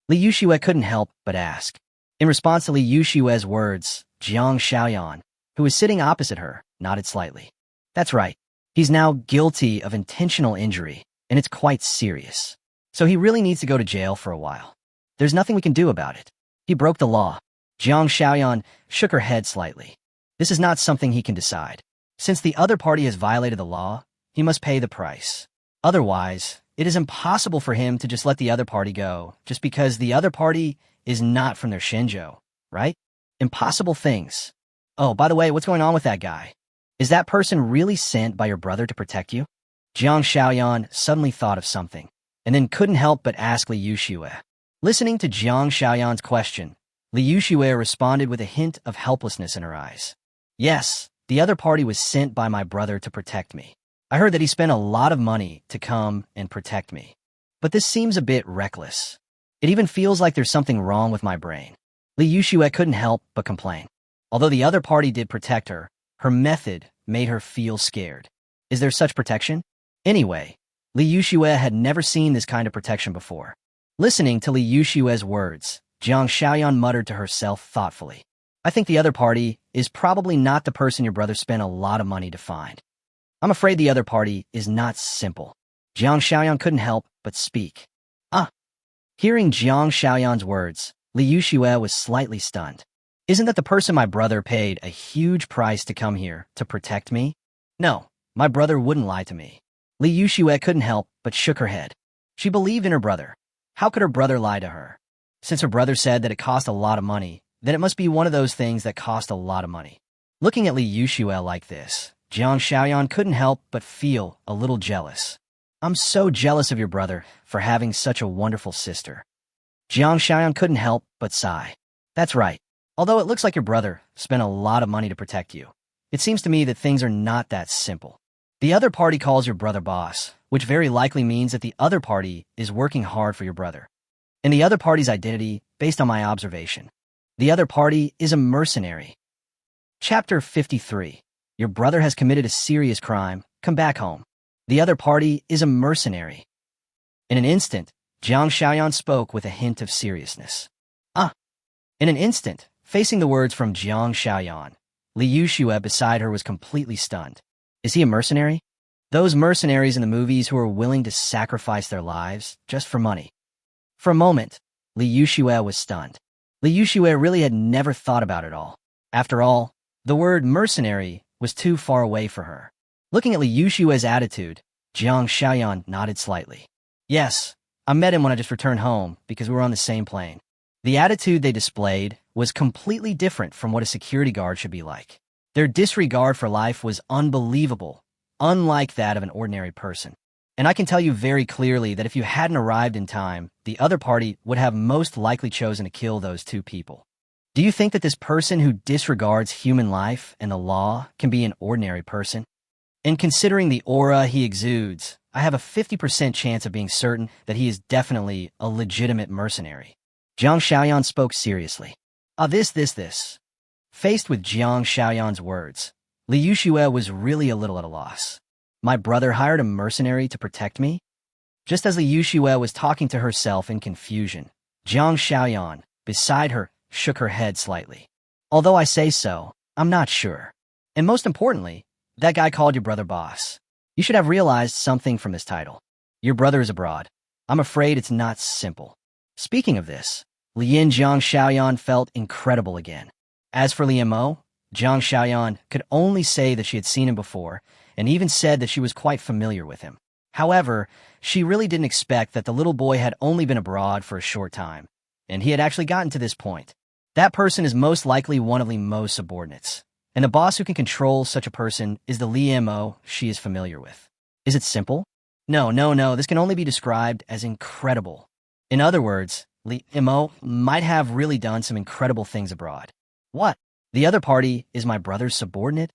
Li Yuxia couldn't help but ask. In response to Li Yuxia's words, Jiang Xiaoyan, who was sitting opposite her, nodded slightly. "That's right. He's now guilty of intentional injury, and it's quite serious. So he really needs to go to jail for a while. There's nothing we can do about it. He broke the law." Jiang Xiaoyan shook her head slightly. This is not something he can decide. Since the other party has violated the law, he must pay the price. Otherwise, it is impossible for him to just let the other party go, just because the other party is not from their Shinjo, right? Impossible things. Oh, by the way, what's going on with that guy? Is that person really sent by your brother to protect you? Jiang Xiaoyan suddenly thought of something, and then couldn't help but ask Li Yuxia. Listening to Jiang Xiaoyan's question, Li Yuxia responded with a hint of helplessness in her eyes. "Yes, the other party was sent by my brother to protect me. I heard that he spent a lot of money to come and protect me. But this seems a bit reckless. It even feels like there's something wrong with my brain." Li Yuxia couldn't help but complain. Although the other party did protect her, her method made her feel scared. Is there such protection? Anyway, Li Yuxia had never seen this kind of protection before. Listening to Li Yuxia's words, Jiang Xiaoyan muttered to herself thoughtfully. "I think the other party is probably not the person your brother spent a lot of money to find. I'm afraid the other party is not simple." Jiang Xiaoyan couldn't help but speak. Hearing Jiang Xiaoyan's words, Li Yuxue was slightly stunned. Isn't that the person my brother paid a huge price to come here to protect me? No, my brother wouldn't lie to me. Li Yuxue couldn't help but shook her head. She believed in her brother. How could her brother lie to her? Since her brother said that it cost a lot of money, then it must be one of those things that cost a lot of money. Looking at Li Yuxue like this, Jiang Xiaoyan couldn't help but feel a little jealous. I'm so jealous of your brother for having such a wonderful sister. Jiang Xiaoyan couldn't help but sigh. That's right. Although it looks like your brother spent a lot of money to protect you, it seems to me that things are not that simple. The other party calls your brother boss, which very likely means that the other party is working hard for your brother. And the other party's identity, based on my observation, the other party is a mercenary. Chapter 53. Your brother has committed a serious crime. Come back home. The other party is a mercenary. In an instant, Jiang Xiaoyan spoke with a hint of seriousness. In an instant, facing the words from Jiang Xiaoyan, Li Yuxue beside her was completely stunned. Is he a mercenary? Those mercenaries in the movies who are willing to sacrifice their lives just for money. For a moment, Li Yuxue was stunned. Li Yuxue really had never thought about it all. After all, the word mercenary was too far away for her. Looking at Li Yuxue's attitude, Jiang Xiaoyan nodded slightly. Yes, I met him when I just returned home because we were on the same plane. The attitude they displayed was completely different from what a security guard should be like. Their disregard for life was unbelievable, unlike that of an ordinary person. And I can tell you very clearly that if you hadn't arrived in time, the other party would have most likely chosen to kill those two people. Do you think that this person who disregards human life and the law can be an ordinary person? And considering the aura he exudes, I have a 50% chance of being certain that he is definitely a legitimate mercenary. Jiang Xiaoyan spoke seriously. This. Faced with Jiang Xiaoyan's words, Li Yuxue was really a little at a loss. My brother hired a mercenary to protect me? Just as Li Yuxue was talking to herself in confusion, Jiang Xiaoyan, beside her, shook her head slightly. Although I say so, I'm not sure. And most importantly, that guy called your brother boss. You should have realized something from this title. Your brother is abroad. I'm afraid it's not simple. Speaking of this, Jiang Xiaoyan felt incredible again. As for Lian Mo, Jiang Xiaoyan could only say that she had seen him before, and even said that she was quite familiar with him. However, she really didn't expect that the little boy had only been abroad for a short time, and he had actually gotten to this point. That person is most likely one of Li Mo's subordinates, and the boss who can control such a person is the Lian Mo she is familiar with. Is it simple? No, this can only be described as incredible. In other words, Lian Mo might have really done some incredible things abroad. What? The other party is my brother's subordinate?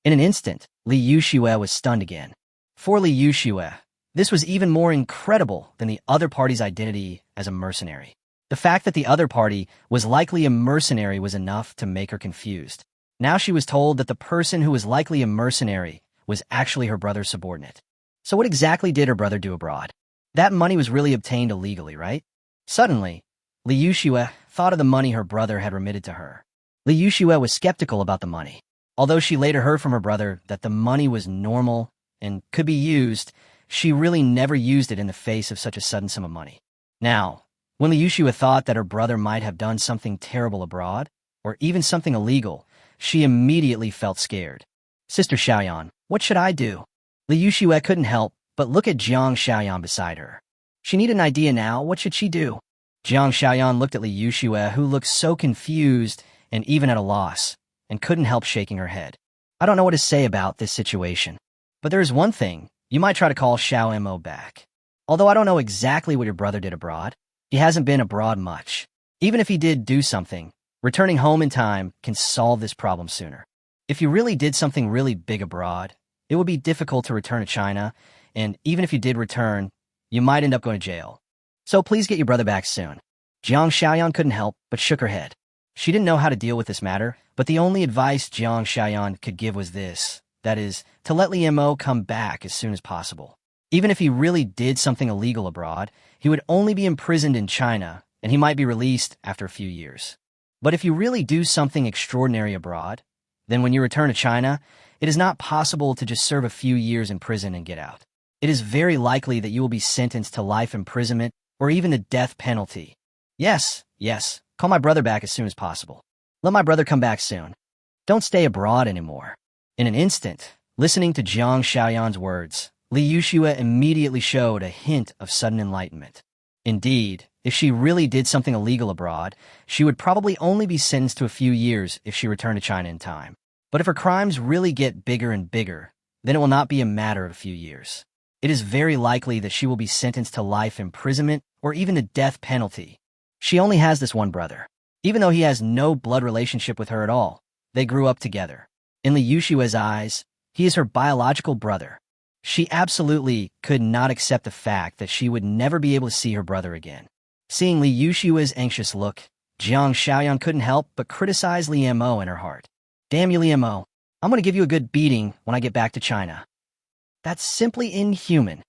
In an instant, Li Yuxue was stunned again. For Li Yuxue, this was even more incredible than the other party's identity as a mercenary. The fact that the other party was likely a mercenary was enough to make her confused. Now she was told that the person who was likely a mercenary was actually her brother's subordinate. So what exactly did her brother do abroad? That money was really obtained illegally, right? Suddenly, Li Yuxue thought of the money her brother had remitted to her. Li Yuxue was skeptical about the money. Although she later heard from her brother that the money was normal and could be used, she really never used it in the face of such a sudden sum of money. Now, when Li Yuxue thought that her brother might have done something terrible abroad, or even something illegal, she immediately felt scared. Sister Xiaoyan, what should I do? Li Yuxue couldn't help but look at Jiang Xiaoyan beside her. She needed an idea now. What should she do? Jiang Xiaoyan looked at Li Yuxue, who looked so confused and even at a loss, and couldn't help shaking her head. I don't know what to say about this situation. But there is one thing. You might try to call Xiao Mo back. Although I don't know exactly what your brother did abroad. He hasn't been abroad much. Even if he did do something, returning home in time can solve this problem sooner. If you really did something really big abroad, it would be difficult to return to China, and even if you did return, you might end up going to jail. So please get your brother back soon. Jiang Xiaoyan couldn't help but shook her head. She didn't know how to deal with this matter, but the only advice Jiang Xiaoyan could give was this, that is, to let Lian Mo come back as soon as possible. Even if he really did something illegal abroad, he would only be imprisoned in China, and he might be released after a few years. But if you really do something extraordinary abroad, then when you return to China, it is not possible to just serve a few years in prison and get out. It is very likely that you will be sentenced to life imprisonment or even the death penalty. Yes, yes, call my brother back as soon as possible. Let my brother come back soon. Don't stay abroad anymore. In an instant, listening to Jiang Xiaoyan's words, Li Yuxue immediately showed a hint of sudden enlightenment. Indeed, if she really did something illegal abroad, she would probably only be sentenced to a few years if she returned to China in time. But if her crimes really get bigger and bigger, then it will not be a matter of a few years. It is very likely that she will be sentenced to life imprisonment or even the death penalty. She only has this one brother. Even though he has no blood relationship with her at all, they grew up together. In Li Yuxue's eyes, he is her biological brother. She absolutely could not accept the fact that she would never be able to see her brother again. Seeing Li Yuxue's anxious look, Jiang Xiaoyan couldn't help but criticize Li Mo in her heart. Damn you, Li Mo. I'm going to give you a good beating when I get back to China. That's simply inhuman.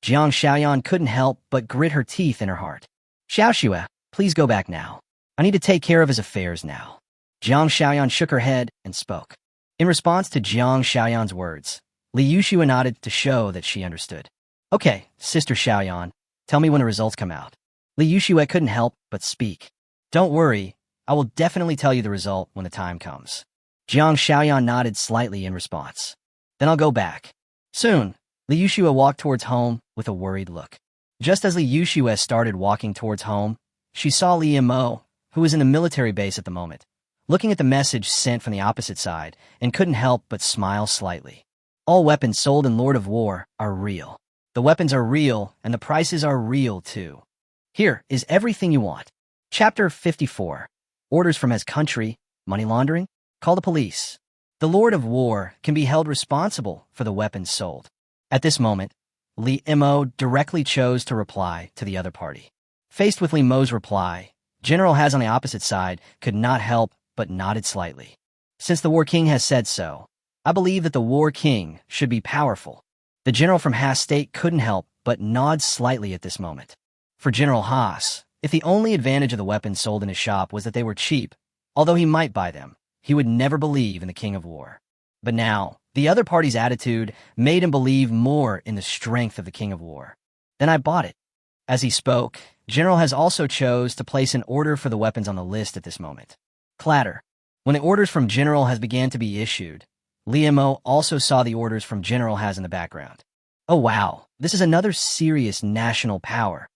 Jiang Xiaoyan couldn't help but grit her teeth in her heart. Xiaoxue, please go back now. I need to take care of his affairs now. Jiang Xiaoyan shook her head and spoke. In response to Jiang Xiaoyan's words, Li Yuxue nodded to show that she understood. Okay, Sister Xiaoyan, tell me when the results come out. Li Yuxue couldn't help but speak. Don't worry, I will definitely tell you the result when the time comes. Jiang Xiaoyan nodded slightly in response. Then I'll go back. Soon, Li Yuxue walked towards home with a worried look. Just as Li Yuxue started walking towards home, she saw Li Mo, who was in the military base at the moment, looking at the message sent from the opposite side, and couldn't help but smile slightly. All weapons sold in Lord of War are real. The weapons are real, and the prices are real too. Here is everything you want. Chapter 54. Orders from his country, money laundering, call the police. The Lord of War can be held responsible for the weapons sold. At this moment, Li Mo directly chose to reply to the other party. Faced with Li Mo's reply, General Has on the opposite side could not help but nodded slightly. Since the War King has said so, I believe that the War King should be powerful. The general from Haas State couldn't help but nod slightly at this moment. For General Haas, if the only advantage of the weapons sold in his shop was that they were cheap, although he might buy them, he would never believe in the King of War. But now, the other party's attitude made him believe more in the strength of the King of War. Then I bought it. As he spoke, General Has also chose to place an order for the weapons on the list at this moment. Clatter. When the orders from General Has began to be issued, Li Mo also saw the orders from General Has in the background. Oh wow, this is another serious national power.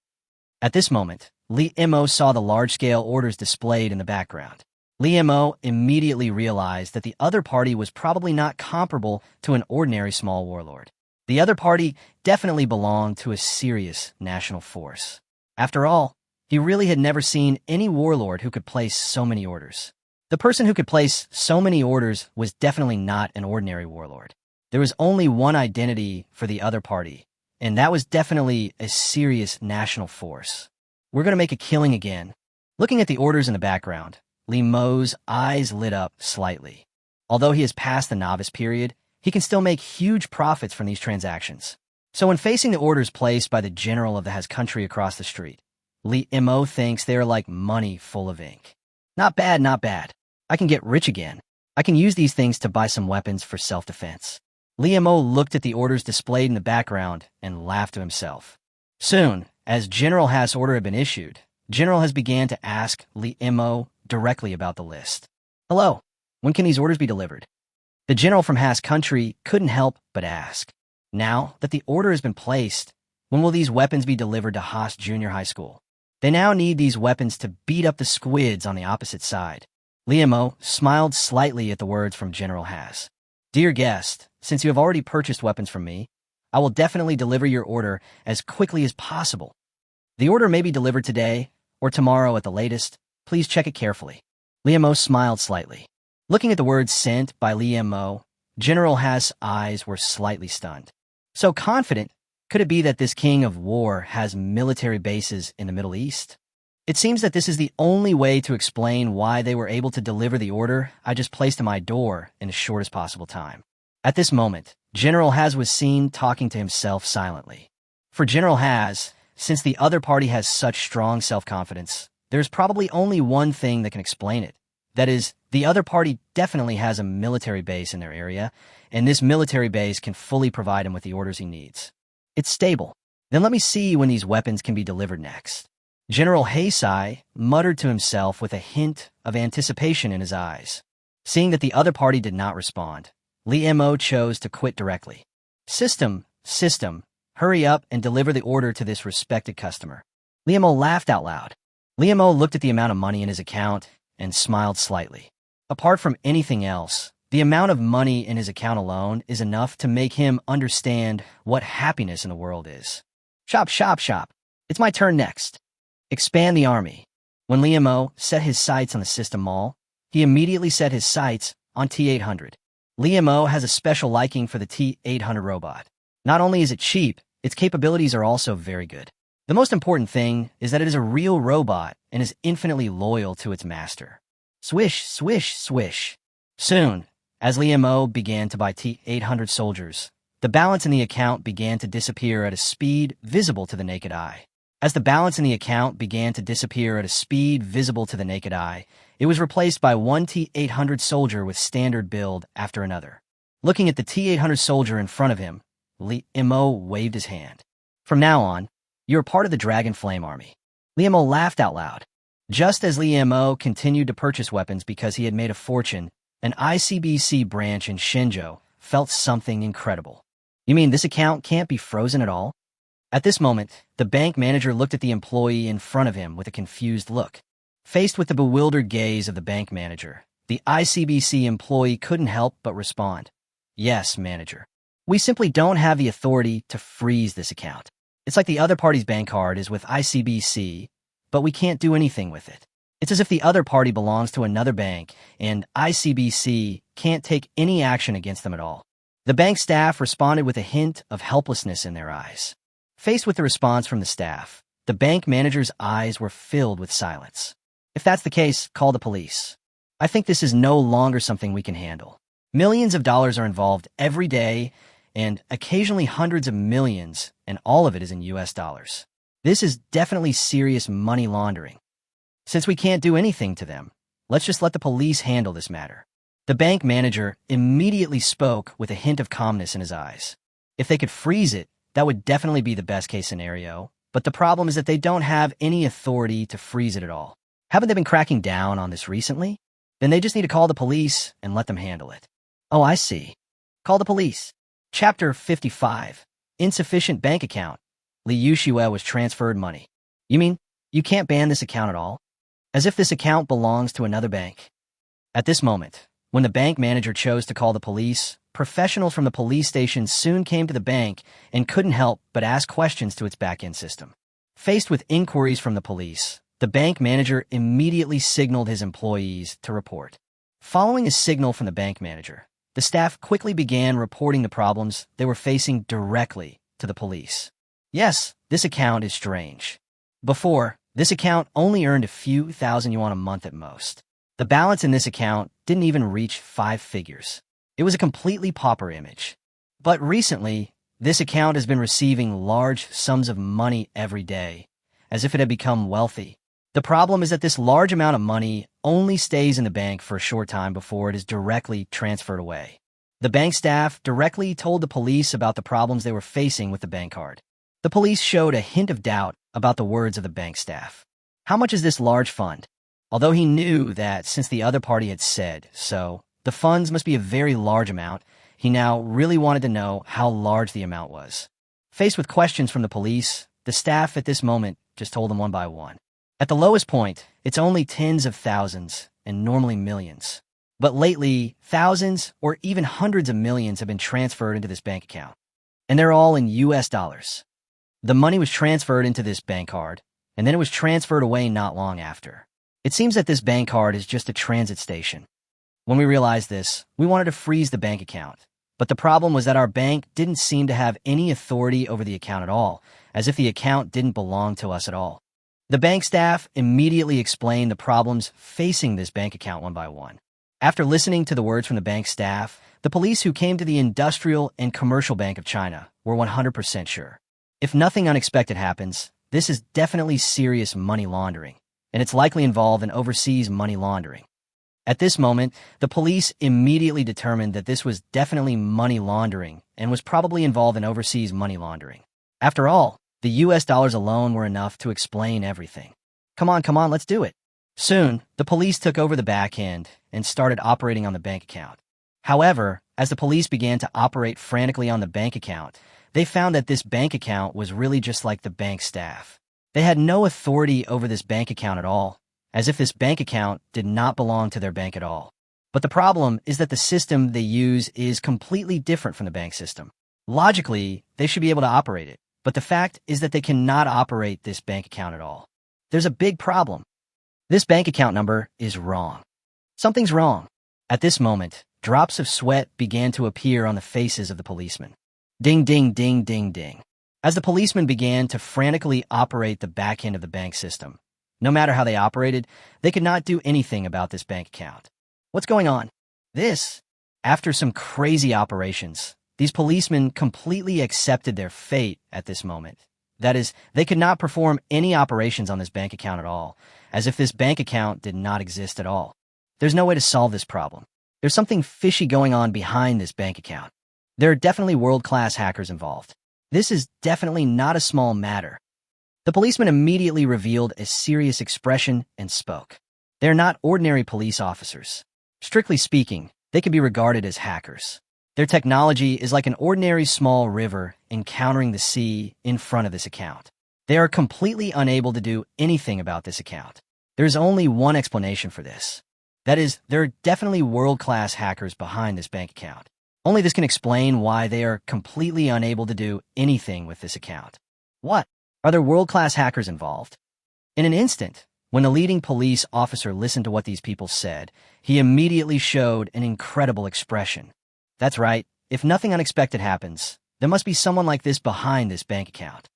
At this moment, Li Mo saw the large-scale orders displayed in the background. Li Mo immediately realized that the other party was probably not comparable to an ordinary small warlord. The other party definitely belonged to a serious national force. After all, he really had never seen any warlord who could place so many orders. The person who could place so many orders was definitely not an ordinary warlord. There was only one identity for the other party, and that was definitely a serious national force. We're going to make a killing again. Looking at the orders in the background, Li Mo's eyes lit up slightly. Although he has passed the novice period, he can still make huge profits from these transactions. So when facing the orders placed by the general of the Has country across the street, Li Mo thinks they are like money full of ink. Not bad, not bad. I can get rich again. I can use these things to buy some weapons for self-defense. Li Mo looked at the orders displayed in the background and laughed to himself. Soon, as General Has' order had been issued, General Has began to ask Li Mo directly about the list. Hello, when can these orders be delivered? The general from Has country couldn't help but ask. Now that the order has been placed, when will these weapons be delivered to Haas Junior High School? They now need these weapons to beat up the squids on the opposite side. Li Mo smiled slightly at the words from General Has. Dear guest, since you have already purchased weapons from me, I will definitely deliver your order as quickly as possible. The order may be delivered today or tomorrow at the latest. Please check it carefully. Li Mo smiled slightly. Looking at the words sent by Li Mo, General Has' eyes were slightly stunned. So confident, could it be that this King of War has military bases in the Middle East? It seems that this is the only way to explain why they were able to deliver the order I just placed in my door in the shortest possible time. At this moment, General Has was seen talking to himself silently. For General Has, since the other party has such strong self-confidence, there's probably only one thing that can explain it. That is, the other party definitely has a military base in their area, and this military base can fully provide him with the orders he needs. It's stable. Then let me see when these weapons can be delivered next. General Heisai muttered to himself with a hint of anticipation in his eyes. Seeing that the other party did not respond, Li Mo chose to quit directly. System, hurry up and deliver the order to this respected customer. Li Mo laughed out loud. Li Mo looked at the amount of money in his account and smiled slightly. Apart from anything else, the amount of money in his account alone is enough to make him understand what happiness in the world is. Shop. It's my turn next. Expand the army. When Li Mo set his sights on the system mall, he immediately set his sights on T-800. Li Mo has a special liking for the T-800 robot. Not only is it cheap, its capabilities are also very good. The most important thing is that it is a real robot and is infinitely loyal to its master. Swish. Soon, as Li Mo began to buy T-800 soldiers, the balance in the account began to disappear at a speed visible to the naked eye. As the balance in the account began to disappear at a speed visible to the naked eye, it was replaced by one T-800 soldier with standard build after another. Looking at the T-800 soldier in front of him, Li Mo waved his hand. From now on, you're part of the Dragon Flame Army. Li Mo laughed out loud. Just as Li Mo continued to purchase weapons because he had made a fortune, an ICBC branch in Shenzhou felt something incredible. You mean this account can't be frozen at all? At this moment, the bank manager looked at the employee in front of him with a confused look. Faced with the bewildered gaze of the bank manager, the ICBC employee couldn't help but respond. Yes, manager. We simply don't have the authority to freeze this account. It's like the other party's bank card is with ICBC, but we can't do anything with it. It's as if the other party belongs to another bank, and ICBC can't take any action against them at all. The bank staff responded with a hint of helplessness in their eyes. Faced with the response from the staff, the bank manager's eyes were filled with silence. If that's the case, call the police. I think this is no longer something we can handle. Millions of dollars are involved every day, and occasionally hundreds of millions, and all of it is in US dollars. This is definitely serious money laundering. Since we can't do anything to them, let's just let the police handle this matter. The bank manager immediately spoke with a hint of calmness in his eyes. If they could freeze it, that would definitely be the best-case scenario, but the problem is that they don't have any authority to freeze it at all. Haven't they been cracking down on this recently? Then they just need to call the police and let them handle it. Oh, I see. Call the police. Chapter 55. Insufficient bank account. Li Yushue was transferred money. You mean you can't ban this account at all? As if this account belongs to another bank. At this moment, when the bank manager chose to call the police, professionals from the police station soon came to the bank and couldn't help but ask questions to its back-end system. Faced with inquiries from the police, the bank manager immediately signaled his employees to report. Following a signal from the bank manager, the staff quickly began reporting the problems they were facing directly to the police. Yes, this account is strange. Before, this account only earned a few thousand yuan a month at most. The balance in this account didn't even reach 5 figures. It was a completely pauper image. But recently, this account has been receiving large sums of money every day, as if it had become wealthy. The problem is that this large amount of money only stays in the bank for a short time before it is directly transferred away. The bank staff directly told the police about the problems they were facing with the bank card. The police showed a hint of doubt about the words of the bank staff. How much is this large fund? Although he knew that since the other party had said so, the funds must be a very large amount, he now really wanted to know how large the amount was. Faced with questions from the police, the staff at this moment just told them one by one. At the lowest point, it's only tens of thousands and normally millions. But lately, thousands or even hundreds of millions have been transferred into this bank account. And they're all in US dollars. The money was transferred into this bank card, and then it was transferred away not long after. It seems that this bank card is just a transit station. When we realized this, we wanted to freeze the bank account. But the problem was that our bank didn't seem to have any authority over the account at all, as if the account didn't belong to us at all. The bank staff immediately explained the problems facing this bank account one by one. After listening to the words from the bank staff, the police who came to the Industrial and Commercial Bank of China were 100% sure. If nothing unexpected happens, this is definitely serious money laundering, and it's likely involved in overseas money laundering. At this moment, the police immediately determined that this was definitely money laundering and was probably involved in overseas money laundering. After all, The US dollars alone were enough to explain everything. Come on, let's do it. Soon, the police took over the back end and started operating on the bank account. However, as the police began to operate frantically on the bank account, they found that this bank account was really just like the bank staff. They had no authority over this bank account at all, as if this bank account did not belong to their bank at all. But the problem is that the system they use is completely different from the bank system. Logically, they should be able to operate it, but the fact is that they cannot operate this bank account at all. There's a big problem. This bank account number is wrong. Something's wrong. At this moment, drops of sweat began to appear on the faces of the policemen. Ding, ding, ding, ding, ding. As the policemen began to frantically operate the back end of the bank system, no matter how they operated, they could not do anything about this bank account. What's going on? After some crazy operations, these policemen completely accepted their fate at this moment. That is, they could not perform any operations on this bank account at all, as if this bank account did not exist at all. There's no way to solve this problem. There's something fishy going on behind this bank account. There are definitely world-class hackers involved. This is definitely not a small matter. The policeman immediately revealed a serious expression and spoke. They're not ordinary police officers. Strictly speaking, they can be regarded as hackers. Their technology is like an ordinary small river encountering the sea in front of this account. They are completely unable to do anything about this account. There's only one explanation for this. That is, there are definitely world-class hackers behind this bank account. Only this can explain why they are completely unable to do anything with this account. What? Are there world-class hackers involved? In an instant, when the leading police officer listened to what these people said, he immediately showed an incredible expression. That's right, if nothing unexpected happens, there must be someone like this behind this bank account.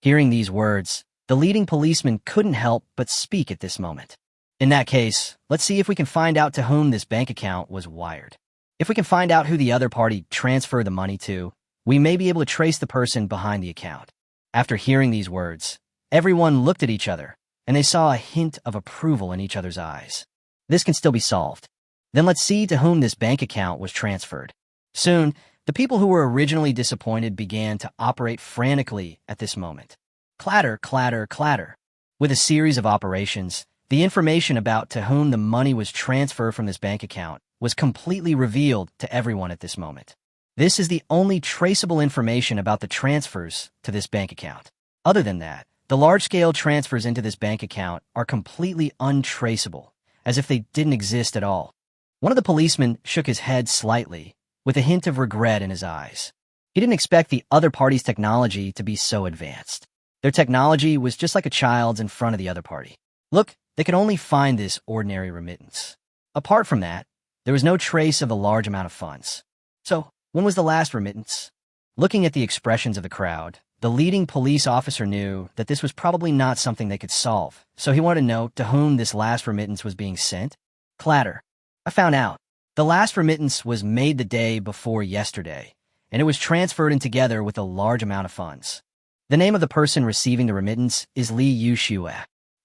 Hearing these words, the leading policeman couldn't help but speak at this moment. In that case, let's see if we can find out to whom this bank account was wired. If we can find out who the other party transferred the money to, we may be able to trace the person behind the account. After hearing these words, everyone looked at each other, and they saw a hint of approval in each other's eyes. This can still be solved. Then let's see to whom this bank account was transferred. Soon, the people who were originally disappointed began to operate frantically at this moment. Clatter, clatter, clatter. With a series of operations, the information about to whom the money was transferred from this bank account was completely revealed to everyone at this moment. This is the only traceable information about the transfers to this bank account. Other than that, the large-scale transfers into this bank account are completely untraceable, as if they didn't exist at all. One of the policemen shook his head slightly, with a hint of regret in his eyes. He didn't expect the other party's technology to be so advanced. Their technology was just like a child's in front of the other party. Look, they could only find this ordinary remittance. Apart from that, there was no trace of the large amount of funds. So, when was the last remittance? Looking at the expressions of the crowd, the leading police officer knew that this was probably not something they could solve, so he wanted to know to whom this last remittance was being sent. Clatter. I found out. The last remittance was made the day before yesterday, and it was transferred in together with a large amount of funds. The name of the person receiving the remittance is Li Yushue.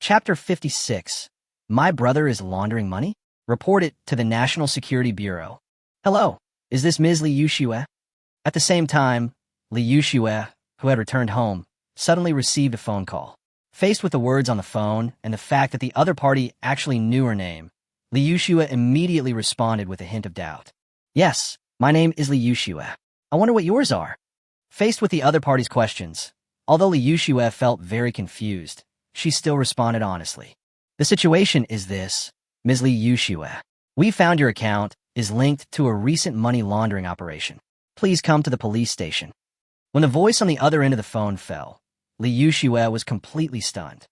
Chapter 56. My brother is laundering money? Report it to the National Security Bureau. Hello, is this Ms. Li Yushue? At the same time, Li Yushue, who had returned home, suddenly received a phone call. Faced with the words on the phone and the fact that the other party actually knew her name, Li Yushue immediately responded with a hint of doubt. Yes, my name is Li Yushue. I wonder what yours are. Faced with the other party's questions, although Li Yushue felt very confused, she still responded honestly. The situation is this, Ms. Li Yushue. We found your account is linked to a recent money laundering operation. Please come to the police station. When the voice on the other end of the phone fell, Li Yushue was completely stunned.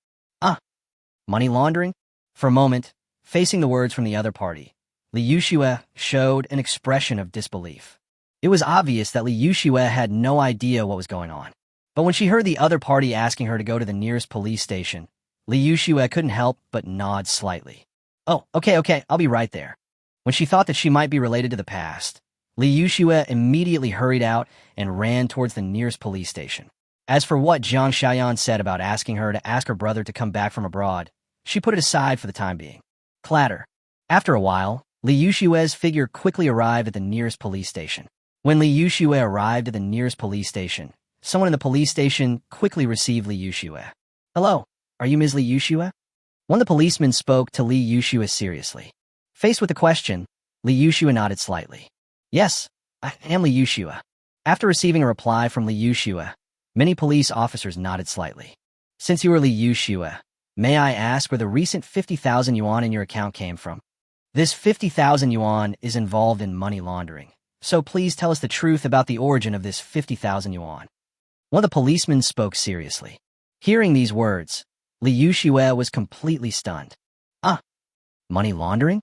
Money laundering? For a moment, facing the words from the other party, Li Yushue showed an expression of disbelief. It was obvious that Li Yushue had no idea what was going on. But when she heard the other party asking her to go to the nearest police station, Li Yushue couldn't help but nod slightly. Oh, okay, I'll be right there. When she thought that she might be related to the past, Li Yushue immediately hurried out and ran towards the nearest police station. As for what Jiang Xiaoyan said about asking her to ask her brother to come back from abroad, she put it aside for the time being. Clatter. After a while, Li Yushue's figure quickly arrived at the nearest police station. When Li Yushue arrived at the nearest police station, someone in the police station quickly received Li Yushue. "Hello, are you Ms. Li Yushue?" One of the policemen spoke to Li Yushue seriously. Faced with the question, Li Yushue nodded slightly. "Yes, I am Li Yushue." After receiving a reply from Li Yushue, many police officers nodded slightly. "Since you are Li Yushue, may I ask where the recent 50,000 yuan in your account came from?" "This 50,000 yuan is involved in money laundering, so please tell us the truth about the origin of this 50,000 yuan." One of the policemen spoke seriously. Hearing these words, Li Yushue was completely stunned. "Ah, money laundering?"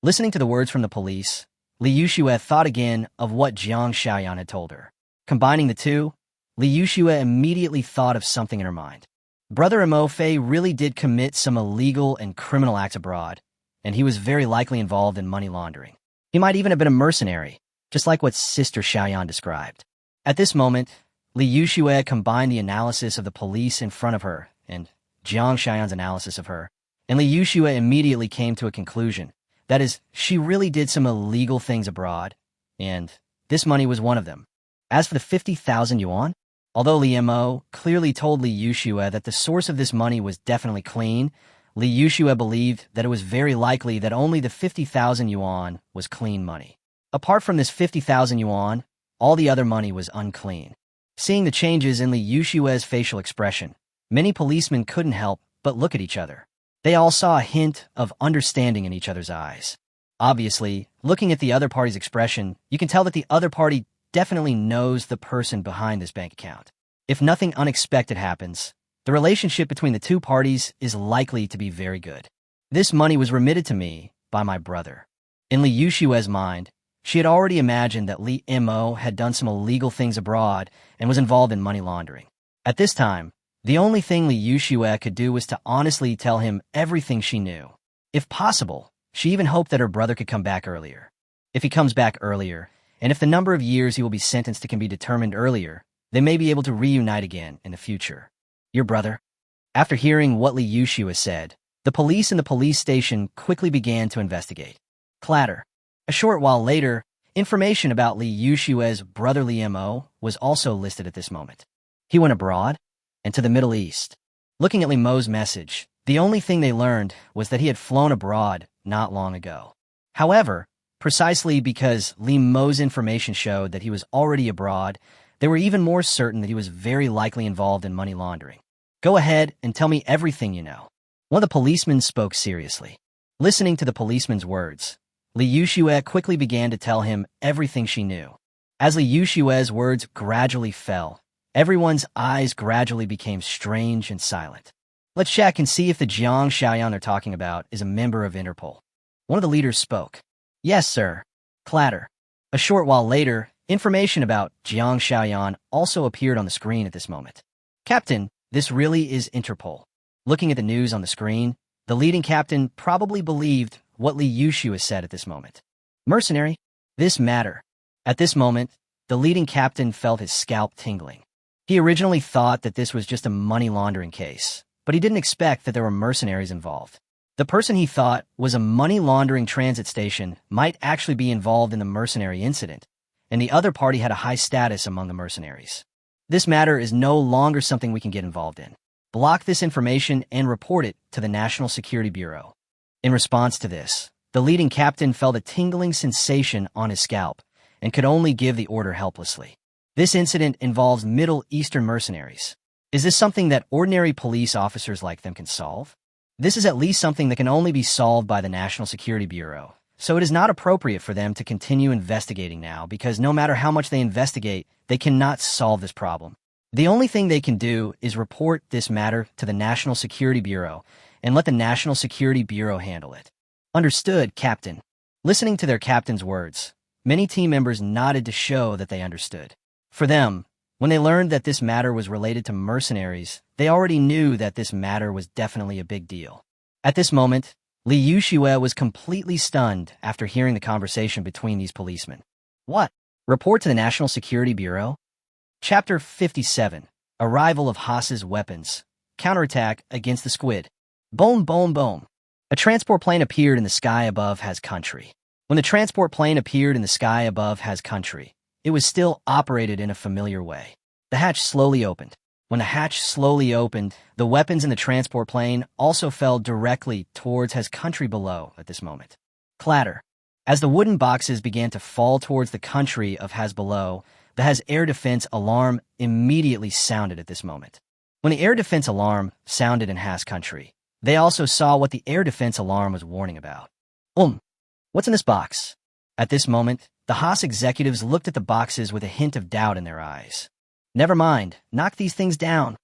Listening to the words from the police, Li Yushue thought again of what Jiang Xiaoyan had told her. Combining the two, Li Yushue immediately thought of something in her mind. Brother Mo Fei really did commit some illegal and criminal acts abroad, and he was very likely involved in money laundering. He might even have been a mercenary, just like what Sister Xiaoyan described. At this moment, Li Yushue combined the analysis of the police in front of her and Jiang Xiaoyan's analysis of her, and Li Yushue immediately came to a conclusion. That is, she really did some illegal things abroad, and this money was one of them. As for the 50,000 yuan, although Li Mo clearly told Li Yushue that the source of this money was definitely clean, Li Yushue believed that it was very likely that only the 50,000 yuan was clean money. Apart from this 50,000 yuan, all the other money was unclean. Seeing the changes in Li Yushue's facial expression, many policemen couldn't help but look at each other. They all saw a hint of understanding in each other's eyes. Obviously, looking at the other party's expression, you can tell that the other party definitely knows the person behind this bank account. If nothing unexpected happens, the relationship between the two parties is likely to be very good. This money was remitted to me by my brother. In Li Yushue's mind, she had already imagined that Li Mo had done some illegal things abroad and was involved in money laundering. At this time, the only thing Li Yushue could do was to honestly tell him everything she knew. If possible, she even hoped that her brother could come back earlier. If he comes back earlier, and if the number of years he will be sentenced to can be determined earlier, they may be able to reunite again in the future. Your brother? After hearing what Li Yushue said, the police in the police station quickly began to investigate. Clatter. A short while later, information about Li Yushue's brother Li Mo was also listed at this moment. He went abroad and to the Middle East. Looking at Li Mo's message, the only thing they learned was that he had flown abroad not long ago. However, precisely because Li Mo's information showed that he was already abroad, they were even more certain that he was very likely involved in money laundering. Go ahead and tell me everything you know. One of the policemen spoke seriously. Listening to the policeman's words, Li Yushue quickly began to tell him everything she knew. As Li Yushue's words gradually fell, everyone's eyes gradually became strange and silent. Let's check and see if the Jiang Xiaoyan they're talking about is a member of Interpol. One of the leaders spoke. Yes, sir. Clatter. A short while later, information about Jiang Xiaoyan also appeared on the screen at this moment. Captain, this really is Interpol. Looking at the news on the screen, the leading captain probably believed what Li Yushue said at this moment. Mercenary? This matter. At this moment, the leading captain felt his scalp tingling. He originally thought that this was just a money laundering case, but he didn't expect that there were mercenaries involved. The person he thought was a money laundering transit station might actually be involved in the mercenary incident, and the other party had a high status among the mercenaries. This matter is no longer something we can get involved in. Block this information and report it to the National Security Bureau. In response to this, the leading captain felt a tingling sensation on his scalp and could only give the order helplessly. This incident involves Middle Eastern mercenaries. Is this something that ordinary police officers like them can solve? This is at least something that can only be solved by the National Security Bureau, so it is not appropriate for them to continue investigating now because no matter how much they investigate, they cannot solve this problem. The only thing they can do is report this matter to the National Security Bureau and let the National Security Bureau handle it. Understood, Captain. Listening to their captain's words, many team members nodded to show that they understood. For them, when they learned that this matter was related to mercenaries, they already knew that this matter was definitely a big deal. At this moment, Li Yushue was completely stunned after hearing the conversation between these policemen. What? Report to the National Security Bureau? Chapter 57. Arrival of Haas's Weapons. Counterattack against the Squid. Boom, boom, boom. A transport plane appeared in the sky above Has country. When the transport plane appeared in the sky above Has country, it was still operated in a familiar way. The hatch slowly opened. When the hatch slowly opened, the weapons in the transport plane also fell directly towards his country below at this moment. Clatter. As the wooden boxes began to fall towards the country of Has below, the Has air defense alarm immediately sounded at this moment. When the air defense alarm sounded in Has country, they also saw what the air defense alarm was warning about. What's in this box? At this moment, the Haas executives looked at the boxes with a hint of doubt in their eyes. Never mind, knock these things down.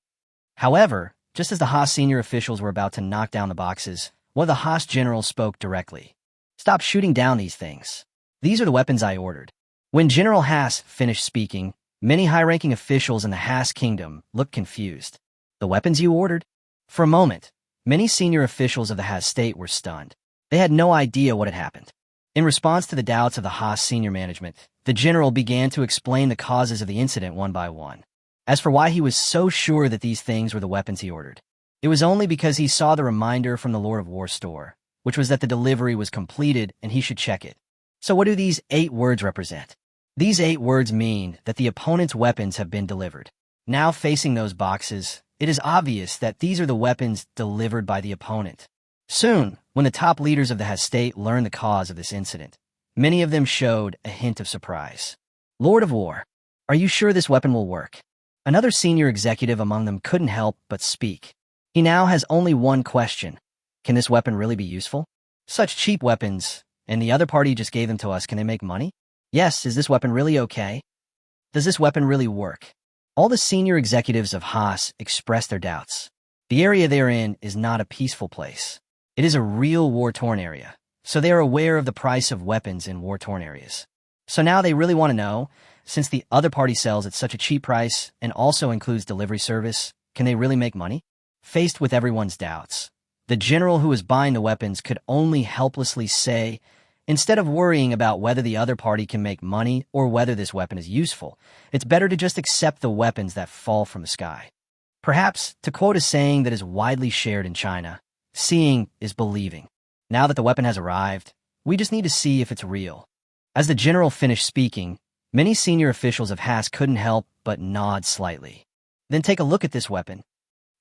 However, just as the Haas senior officials were about to knock down the boxes, one of the Haas generals spoke directly. Stop shooting down these things. These are the weapons I ordered. When General Haas finished speaking, many high-ranking officials in the Haas kingdom looked confused. The weapons you ordered? For a moment, many senior officials of the Haas state were stunned. They had no idea what had happened. In response to the doubts of the Haas senior management, the general began to explain the causes of the incident one by one. As for why he was so sure that these things were the weapons he ordered, it was only because he saw the reminder from the Lord of War store, which was that the delivery was completed and he should check it. So what do these 8 words represent? These 8 words mean that the opponent's weapons have been delivered. Now facing those boxes, it is obvious that these are the weapons delivered by the opponent. Soon, when the top leaders of the Haas state learned the cause of this incident, many of them showed a hint of surprise. Lord of War, are you sure this weapon will work? Another senior executive among them couldn't help but speak. He now has only one question. Can this weapon really be useful? Such cheap weapons, and the other party just gave them to us, can they make money? Yes, is this weapon really okay? Does this weapon really work? All the senior executives of Haas expressed their doubts. The area they're in is not a peaceful place. It is a real war-torn area, so they are aware of the price of weapons in war-torn areas. So now they really want to know, since the other party sells at such a cheap price and also includes delivery service, can they really make money? Faced with everyone's doubts, the general who was buying the weapons could only helplessly say, instead of worrying about whether the other party can make money or whether this weapon is useful, it's better to just accept the weapons that fall from the sky. Perhaps, to quote a saying that is widely shared in China, seeing is believing. Now that the weapon has arrived, we just need to see if it's real. As the general finished speaking, many senior officials of Haas couldn't help but nod slightly. Then take a look at this weapon.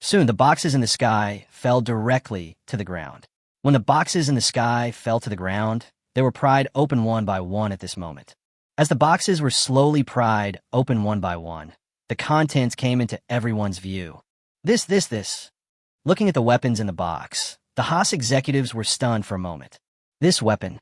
Soon the boxes in the sky fell directly to the ground. When the boxes in the sky fell to the ground, they were pried open one by one at this moment. As the boxes were slowly pried open one by one, the contents came into everyone's view. This. Looking at the weapons in the box, the Haas executives were stunned for a moment. This weapon.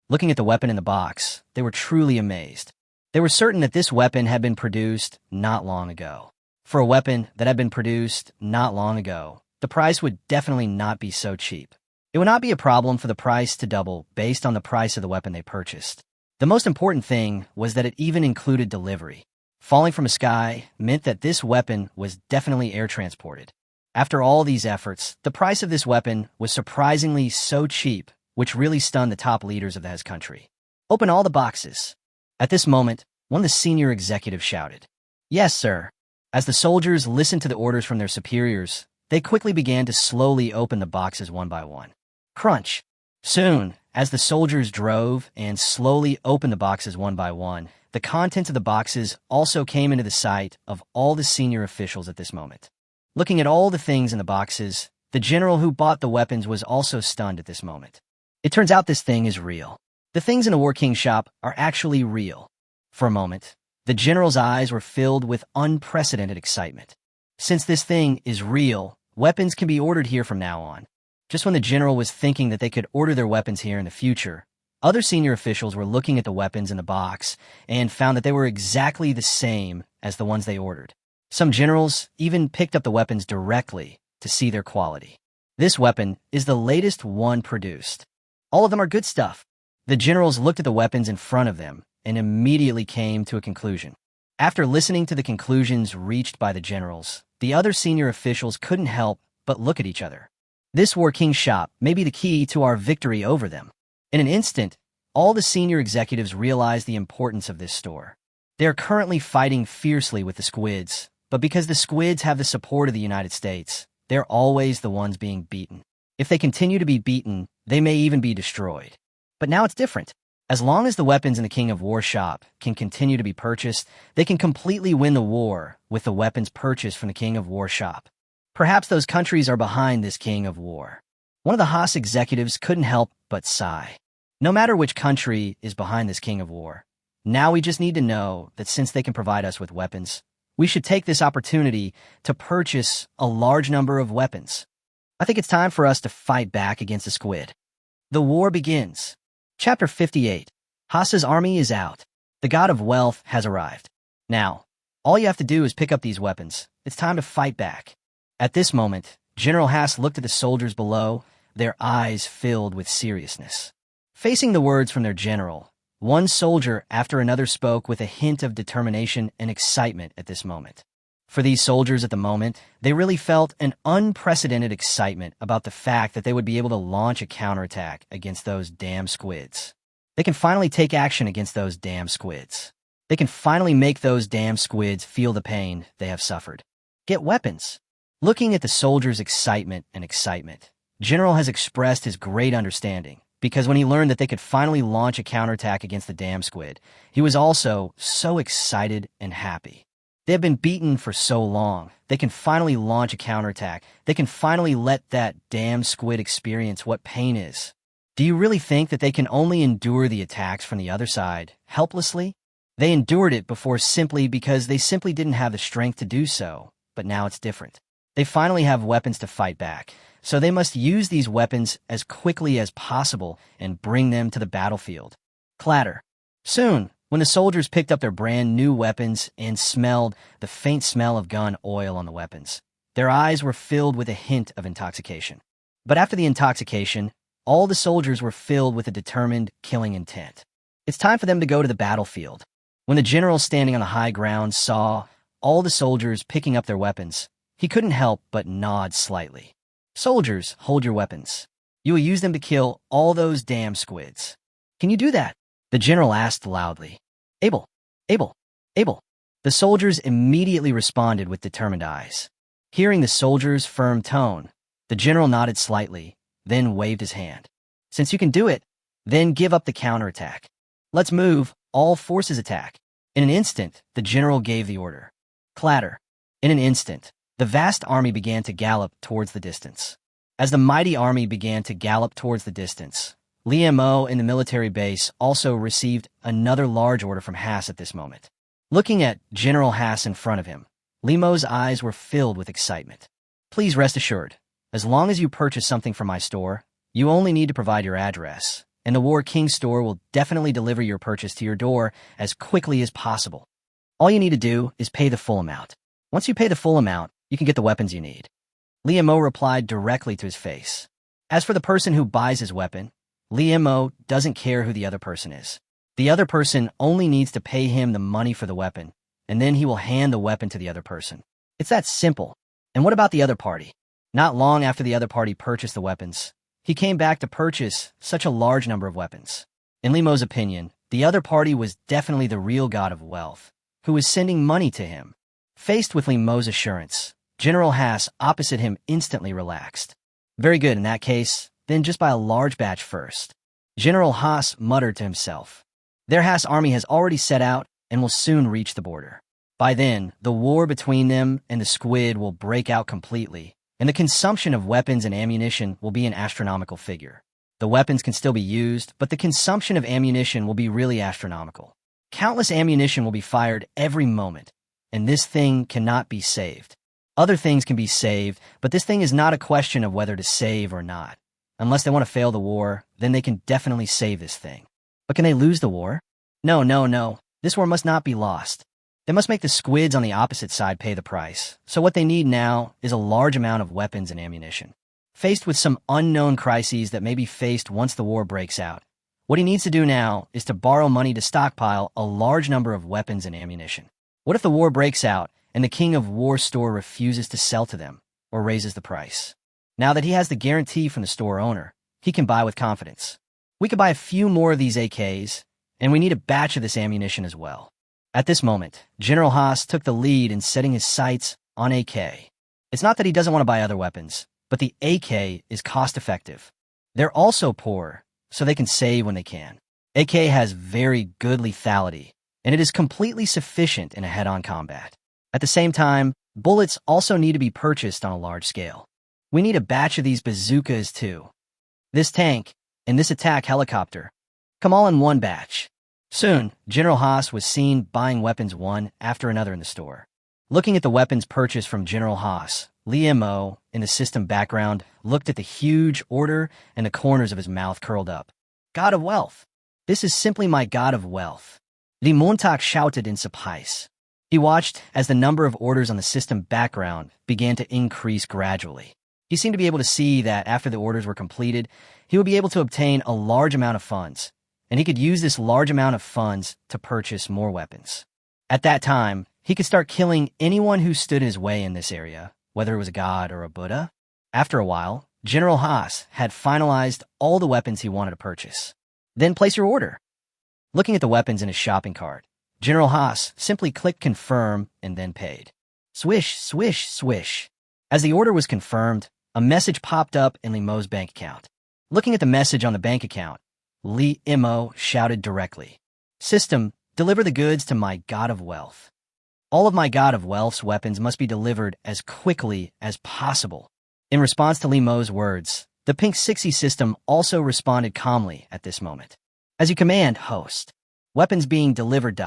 Looking at the weapon in the box, they were truly amazed. They were certain that this weapon had been produced not long ago. For a weapon that had been produced not long ago, the price would definitely not be so cheap. It would not be a problem for the price to double based on the price of the weapon they purchased. The most important thing was that it even included delivery. Falling from the sky meant that this weapon was definitely air transported. After all these efforts, the price of this weapon was surprisingly so cheap, which really stunned the top leaders of the Haas country. Open all the boxes. At this moment, one of the senior executives shouted, Yes, sir. As the soldiers listened to the orders from their superiors, they quickly began to slowly open the boxes one by one. Crunch. Soon, as the soldiers drove and slowly opened the boxes one by one, the contents of the boxes also came into the sight of all the senior officials at this moment. Looking at all the things in the boxes, the general who bought the weapons was also stunned at this moment. It turns out this thing is real. The things in the War King shop are actually real. For a moment, the general's eyes were filled with unprecedented excitement. Since this thing is real, weapons can be ordered here from now on. Just when the general was thinking that they could order their weapons here in the future, other senior officials were looking at the weapons in the box and found that they were exactly the same as the ones they ordered. Some generals even picked up the weapons directly to see their quality. This weapon is the latest one produced. All of them are good stuff. The generals looked at the weapons in front of them and immediately came to a conclusion. After listening to the conclusions reached by the generals, the other senior officials couldn't help but look at each other. This War King shop may be the key to our victory over them. In an instant, all the senior executives realized the importance of this store. They are currently fighting fiercely with the squids, but because the squids have the support of the United States, they're always the ones being beaten. If they continue to be beaten, they may even be destroyed. But now it's different. As long as the weapons in the King of War shop can continue to be purchased, they can completely win the war with the weapons purchased from the King of War shop. Perhaps those countries are behind this King of War. One of the Haas executives couldn't help but sigh. No matter which country is behind this King of War, now we just need to know that since they can provide us with weapons, we should take this opportunity to purchase a large number of weapons. I think it's time for us to fight back against the squid. The war begins. Chapter 58. Haas's army is out. The god of wealth has arrived. Now, all you have to do is pick up these weapons. It's time to fight back. At this moment, General Haas looked at the soldiers below, their eyes filled with seriousness. Facing the words from their general, one soldier after another spoke with a hint of determination and excitement at this moment. For these soldiers at the moment, they really felt an unprecedented excitement about the fact that they would be able to launch a counterattack against those damn squids. They can finally take action against those damn squids. They can finally make those damn squids feel the pain they have suffered. Get weapons. Looking at the soldiers' excitement, General has expressed his great understanding, because when he learned that they could finally launch a counterattack against the damn squid, he was also so excited and happy. They have been beaten for so long. They can finally launch a counterattack. They can finally let that damn squid experience what pain is. Do you really think that they can only endure the attacks from the other side helplessly? They endured it before simply because they simply didn't have the strength to do so, but now it's different. They finally have weapons to fight back, so they must use these weapons as quickly as possible and bring them to the battlefield. Clatter. Soon, when the soldiers picked up their brand new weapons and smelled the faint smell of gun oil on the weapons, their eyes were filled with a hint of intoxication. But after the intoxication, all the soldiers were filled with a determined killing intent. It's time for them to go to the battlefield. When the general standing on the high ground saw all the soldiers picking up their weapons, he couldn't help but nod slightly. Soldiers, hold your weapons. You will use them to kill all those damn squids. Can you do that? The general asked loudly. Able. The soldiers immediately responded with determined eyes. Hearing the soldiers' firm tone, the general nodded slightly, then waved his hand. Since you can do it, then give up the counterattack. Let's move, all forces attack. In an instant, the general gave the order. Clatter. In an instant, the vast army began to gallop towards the distance. As the mighty army began to gallop towards the distance, Liemo in the military base also received another large order from Haas at this moment. Looking at General Haas in front of him, Liemo's eyes were filled with excitement. Please rest assured, as long as you purchase something from my store, you only need to provide your address, and the War King store will definitely deliver your purchase to your door as quickly as possible. All you need to do is pay the full amount. Once you pay the full amount, you can get the weapons you need. Liemo replied directly to his face. As for the person who buys his weapon, Liemo doesn't care who the other person is. The other person only needs to pay him the money for the weapon, and then he will hand the weapon to the other person. It's that simple. And what about the other party? Not long after the other party purchased the weapons, he came back to purchase such a large number of weapons. In Liemo's opinion, the other party was definitely the real god of wealth, who was sending money to him. Faced with Liemo's assurance, General Haas opposite him instantly relaxed. Very good, in that case, then just buy a large batch first. General Haas muttered to himself. Their Haas army has already set out and will soon reach the border. By then, the war between them and the squid will break out completely, and the consumption of weapons and ammunition will be an astronomical figure. The weapons can still be used, but the consumption of ammunition will be really astronomical. Countless ammunition will be fired every moment, and this thing cannot be saved. Other things can be saved, but this thing is not a question of whether to save or not. Unless they want to fail the war, then they can definitely save this thing. But can they lose the war? No. This war must not be lost. They must make the squids on the opposite side pay the price. So what they need now is a large amount of weapons and ammunition. Faced with some unknown crises that may be faced once the war breaks out, what he needs to do now is to borrow money to stockpile a large number of weapons and ammunition. What if the war breaks out and the King of War store refuses to sell to them or raises the price? Now that he has the guarantee from the store owner, he can buy with confidence. We could buy a few more of these AKs, and we need a batch of this ammunition as well. At this moment, General Haas took the lead in setting his sights on AK. It's not that he doesn't want to buy other weapons, but the AK is cost-effective. They're also poor, so they can save when they can. AK has very good lethality, and it is completely sufficient in a head-on combat. At the same time, bullets also need to be purchased on a large scale. We need a batch of these bazookas too. This tank and this attack helicopter come all in one batch. Soon, General Haas was seen buying weapons one after another in the store. Looking at the weapons purchased from General Haas, Li Mo, in the system background, looked at the huge order and the corners of his mouth curled up. God of wealth! This is simply my god of wealth. Li Montag shouted in surprise. He watched as the number of orders on the system background began to increase gradually. He seemed to be able to see that after the orders were completed, he would be able to obtain a large amount of funds, and he could use this large amount of funds to purchase more weapons. At that time, he could start killing anyone who stood in his way in this area, whether it was a god or a Buddha. After a while, General Haas had finalized all the weapons he wanted to purchase. Then place your order. Looking at the weapons in his shopping cart, General Haas simply clicked confirm and then paid. Swish, swish, swish. As the order was confirmed, a message popped up in Li Mo's bank account. Looking at the message on the bank account, Li Mo shouted directly, "System, deliver the goods to my god of wealth." All of my god of wealth's weapons must be delivered as quickly as possible. In response to Li Mo's words, the Pink 60 system also responded calmly at this moment. As you command, host. Weapons being delivered.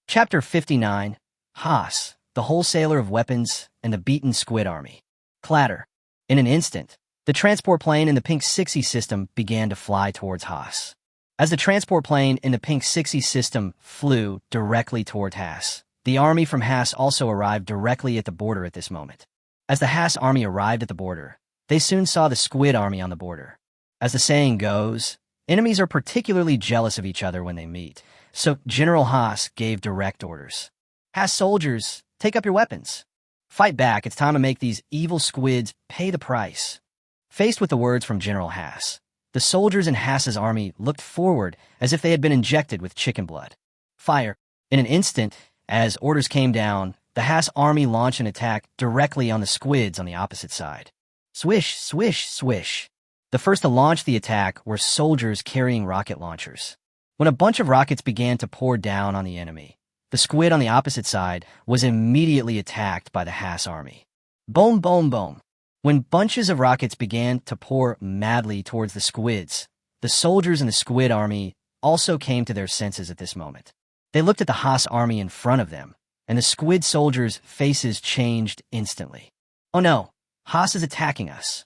Chapter 59, Haas, the wholesaler of weapons and the beaten squid army. Clatter. In an instant, the transport plane in the Pink 60 system began to fly towards Haas. As the transport plane in the Pink 60 system flew directly toward Haas, the army from Haas also arrived directly at the border at this moment. As the Haas army arrived at the border, they soon saw the squid army on the border. As the saying goes, enemies are particularly jealous of each other when they meet, so General Haas gave direct orders. Haas soldiers, take up your weapons. Fight back, it's time to make these evil squids pay the price. Faced with the words from General Haas, the soldiers in Haas's army looked forward as if they had been injected with chicken blood. Fire. In an instant, as orders came down, the Haas army launched an attack directly on the squids on the opposite side. Swish, swish, swish. The first to launch the attack were soldiers carrying rocket launchers. When a bunch of rockets began to pour down on the enemy, the squid on the opposite side was immediately attacked by the Haas army. Boom, boom, boom. When bunches of rockets began to pour madly towards the squids, the soldiers in the squid army also came to their senses at this moment. They looked at the Haas army in front of them, and the squid soldiers' faces changed instantly. Oh no, Haas is attacking us.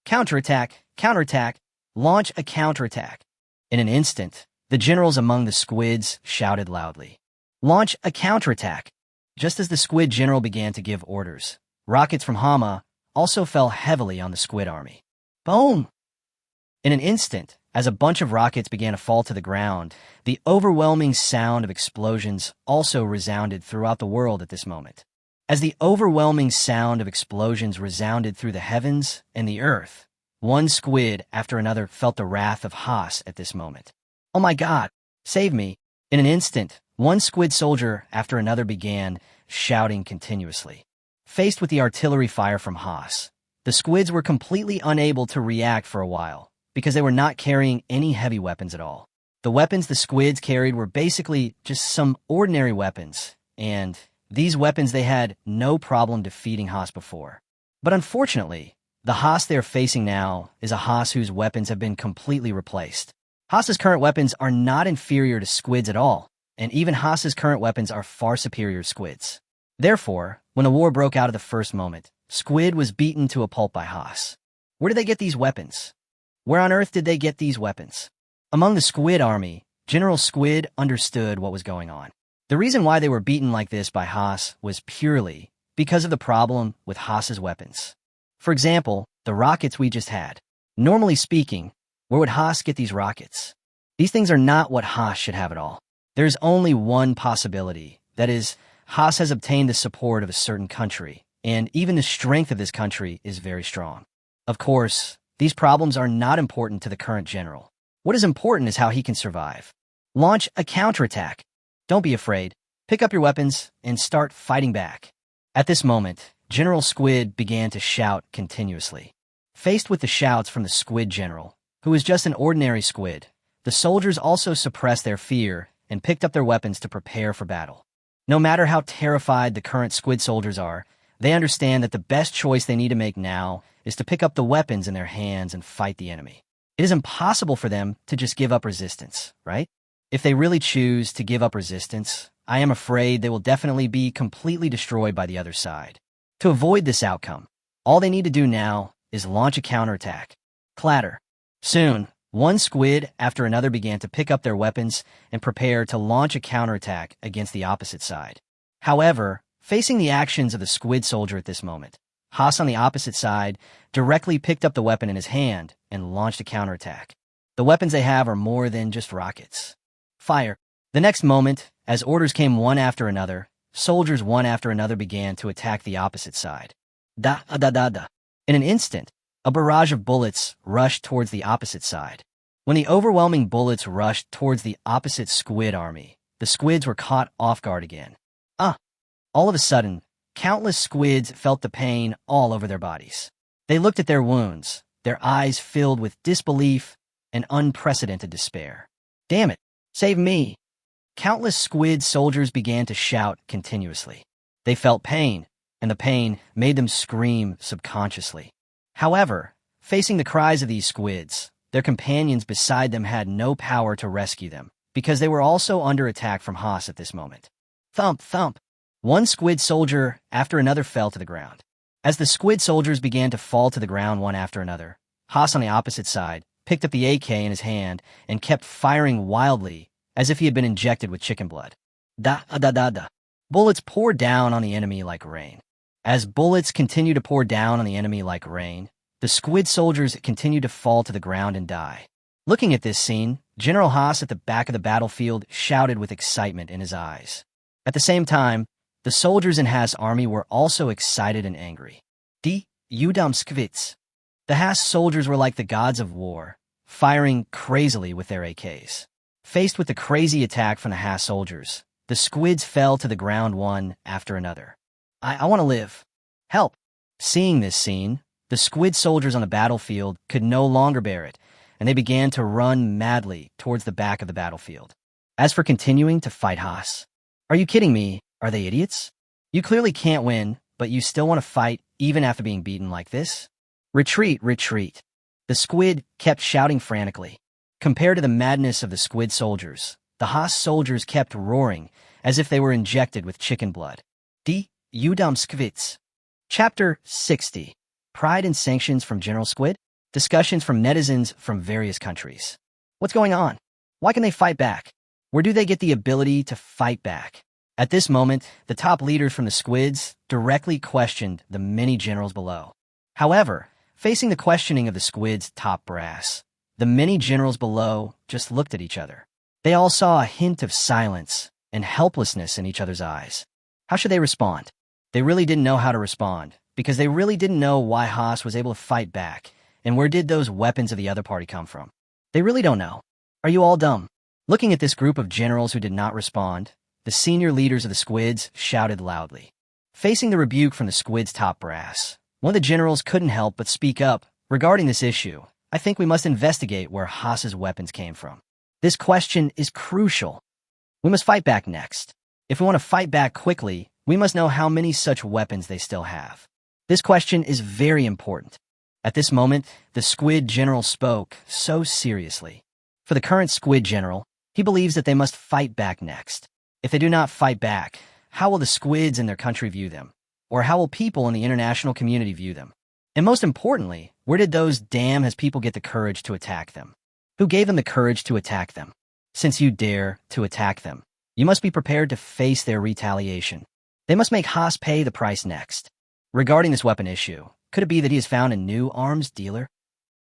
Counterattack, counterattack, launch a counterattack. In an instant, the generals among the squids shouted loudly, "Launch a counterattack!" Just as the squid general began to give orders, rockets from Hama also fell heavily on the squid army. Boom! In an instant, as a bunch of rockets began to fall to the ground, the overwhelming sound of explosions also resounded throughout the world at this moment. As the overwhelming sound of explosions resounded through the heavens and the earth, one squid after another felt the wrath of Haas at this moment. Oh my God, save me! In an instant, one squid soldier after another began shouting continuously. Faced with the artillery fire from Haas, the squids were completely unable to react for a while because they were not carrying any heavy weapons at all. The weapons the squids carried were basically just some ordinary weapons, and these weapons they had no problem defeating Haas before. But unfortunately, the Haas they are facing now is a Haas whose weapons have been completely replaced. Haas's current weapons are not inferior to squids at all, and even Haas's current weapons are far superior to squids. Therefore, when the war broke out at the first moment, Squid was beaten to a pulp by Haas. Where did they get these weapons? Where on earth did they get these weapons? Among the Squid army, General Squid understood what was going on. The reason why they were beaten like this by Haas was purely because of the problem with Haas's weapons. For example, the rockets we just had. Normally speaking, where would Haas get these rockets? These things are not what Haas should have at all. There's only one possibility, that is, Haas has obtained the support of a certain country, and even the strength of this country is very strong. Of course, these problems are not important to the current general. What is important is how he can survive. Launch a counterattack. Don't be afraid. Pick up your weapons and start fighting back. At this moment, General Squid began to shout continuously. Faced with the shouts from the Squid General, who was just an ordinary squid, the soldiers also suppressed their fear and picked up their weapons to prepare for battle. No matter how terrified the current squid soldiers are, they understand that the best choice they need to make now is to pick up the weapons in their hands and fight the enemy. It is impossible for them to just give up resistance, right? If they really choose to give up resistance, I am afraid they will definitely be completely destroyed by the other side. To avoid this outcome, all they need to do now is launch a counterattack. Clatter. Soon, one squid after another began to pick up their weapons and prepare to launch a counterattack against the opposite side. However, facing the actions of the squid soldier at this moment, Haas on the opposite side directly picked up the weapon in his hand and launched a counterattack. The weapons they have are more than just rockets. Fire. The next moment, as orders came one after another, soldiers one after another began to attack the opposite side. Da-da-da-da. In an instant, a barrage of bullets rushed towards the opposite side. When the overwhelming bullets rushed towards the opposite squid army, the squids were caught off guard again. All of a sudden, countless squids felt the pain all over their bodies. They looked at their wounds, their eyes filled with disbelief and unprecedented despair. Damn it, save me! Countless squid soldiers began to shout continuously. They felt pain, and the pain made them scream subconsciously. However, facing the cries of these squids, their companions beside them had no power to rescue them, because they were also under attack from Haas at this moment. Thump, thump! One squid soldier after another fell to the ground. As the squid soldiers began to fall to the ground one after another, Haas on the opposite side picked up the AK in his hand and kept firing wildly as if he had been injected with chicken blood. Da-da-da-da. Bullets poured down on the enemy like rain. As bullets continued to pour down on the enemy like rain, the squid soldiers continued to fall to the ground and die. Looking at this scene, General Haas at the back of the battlefield shouted with excitement in his eyes. At the same time, the soldiers in Haas' army were also excited and angry. Die Udam-Skvits. The Haas soldiers were like the gods of war, firing crazily with their AKs. Faced with the crazy attack from the Haas soldiers, the squids fell to the ground one after another. I want to live. Help! Seeing this scene, the squid soldiers on the battlefield could no longer bear it, and they began to run madly towards the back of the battlefield. As for continuing to fight Haas, are you kidding me? Are they idiots? You clearly can't win, but you still want to fight even after being beaten like this? Retreat, retreat. The squid kept shouting frantically. Compared to the madness of the squid soldiers, the Haas soldiers kept roaring as if they were injected with chicken blood. Die Udam-Skvits. Chapter 60. Pride and Sanctions from General Squid? Discussions from netizens from various countries. What's going on? Why can they fight back? Where do they get the ability to fight back? At this moment, the top leaders from the squids directly questioned the many generals below. However, facing the questioning of the squids' top brass, the many generals below just looked at each other. They all saw a hint of silence and helplessness in each other's eyes. How should they respond? They really didn't know how to respond, because they really didn't know why Haas was able to fight back, and where did those weapons of the other party come from. They really don't know. Are you all dumb? Looking at this group of generals who did not respond, the senior leaders of the squids shouted loudly. Facing the rebuke from the squids' top brass, one of the generals couldn't help but speak up. Regarding this issue, I think we must investigate where Haas's weapons came from. This question is crucial. We must fight back next. If we want to fight back quickly, we must know how many such weapons they still have. This question is very important. At this moment, the squid general spoke so seriously. For the current squid general, he believes that they must fight back next. If they do not fight back, how will the squids in their country view them? Or how will people in the international community view them? And most importantly, where did those damn Haas people get the courage to attack them? Who gave them the courage to attack them? Since you dare to attack them, you must be prepared to face their retaliation. They must make Haas pay the price next. Regarding this weapon issue, could it be that he has found a new arms dealer?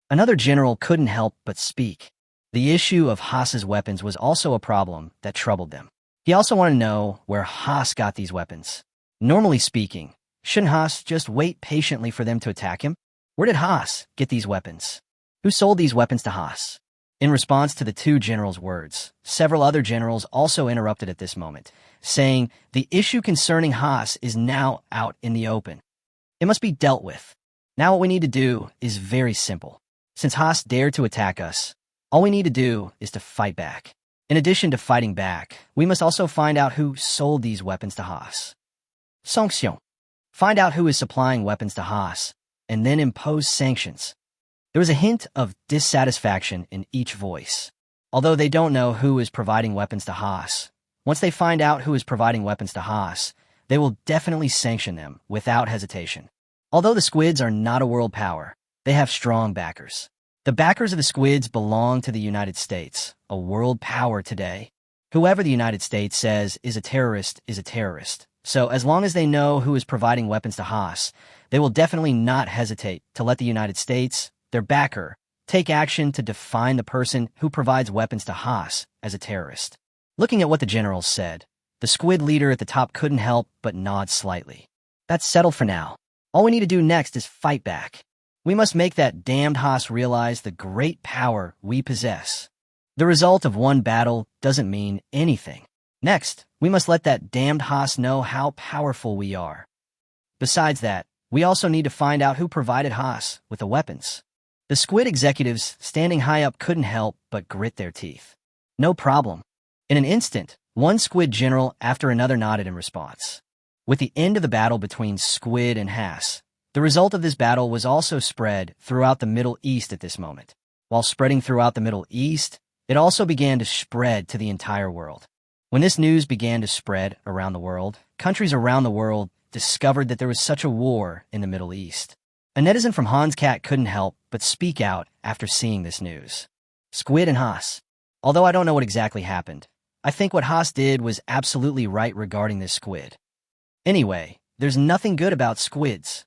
Another general couldn't help but speak. The issue of Haas's weapons was also a problem that troubled them. He also wanted to know where Haas got these weapons. Normally speaking, shouldn't Haas just wait patiently for them to attack him? Where did Haas get these weapons? Who sold these weapons to Haas? In response to the two generals' words, several other generals also interrupted at this moment, saying the issue concerning Haas is now out in the open. It must be dealt with. Now what we need to do is very simple. Since Haas dared to attack us, All we need to do is to fight back. In addition to fighting back, we must also find out who sold these weapons to Haas. Sanctions. Find out who is supplying weapons to Haas, and then impose sanctions. There was a hint of dissatisfaction in each voice. Although they don't know who is providing weapons to Haas, once they find out who is providing weapons to Haas, they will definitely sanction them without hesitation. Although the Squids are not a world power, they have strong backers. The backers of the Squids belong to the United States, a world power today. Whoever the United States says is a terrorist is a terrorist. So as long as they know who is providing weapons to Haas, they will definitely not hesitate to let the United States, their backer, take action to define the person who provides weapons to Haas as a terrorist. Looking at what the generals said, the Squid leader at the top couldn't help but nod slightly. That's settled for now. All we need to do next is fight back. We must make that damned Haas realize the great power we possess. The result of one battle doesn't mean anything. Next, we must let that damned Haas know how powerful we are. Besides that, we also need to find out who provided Haas with the weapons. The Squid executives standing high up couldn't help but grit their teeth. No problem. In an instant, one Squid general after another nodded in response. With the end of the battle between Squid and Haas, the result of this battle was also spread throughout the Middle East at this moment. While spreading throughout the Middle East, it also began to spread to the entire world. When this news began to spread around the world, countries around the world discovered that there was such a war in the Middle East. A netizen from Hanscat couldn't help but speak out after seeing this news. Squid and Haas. Although I don't know what exactly happened, I think what Haas did was absolutely right regarding this Squid. Anyway, there's nothing good about Squids.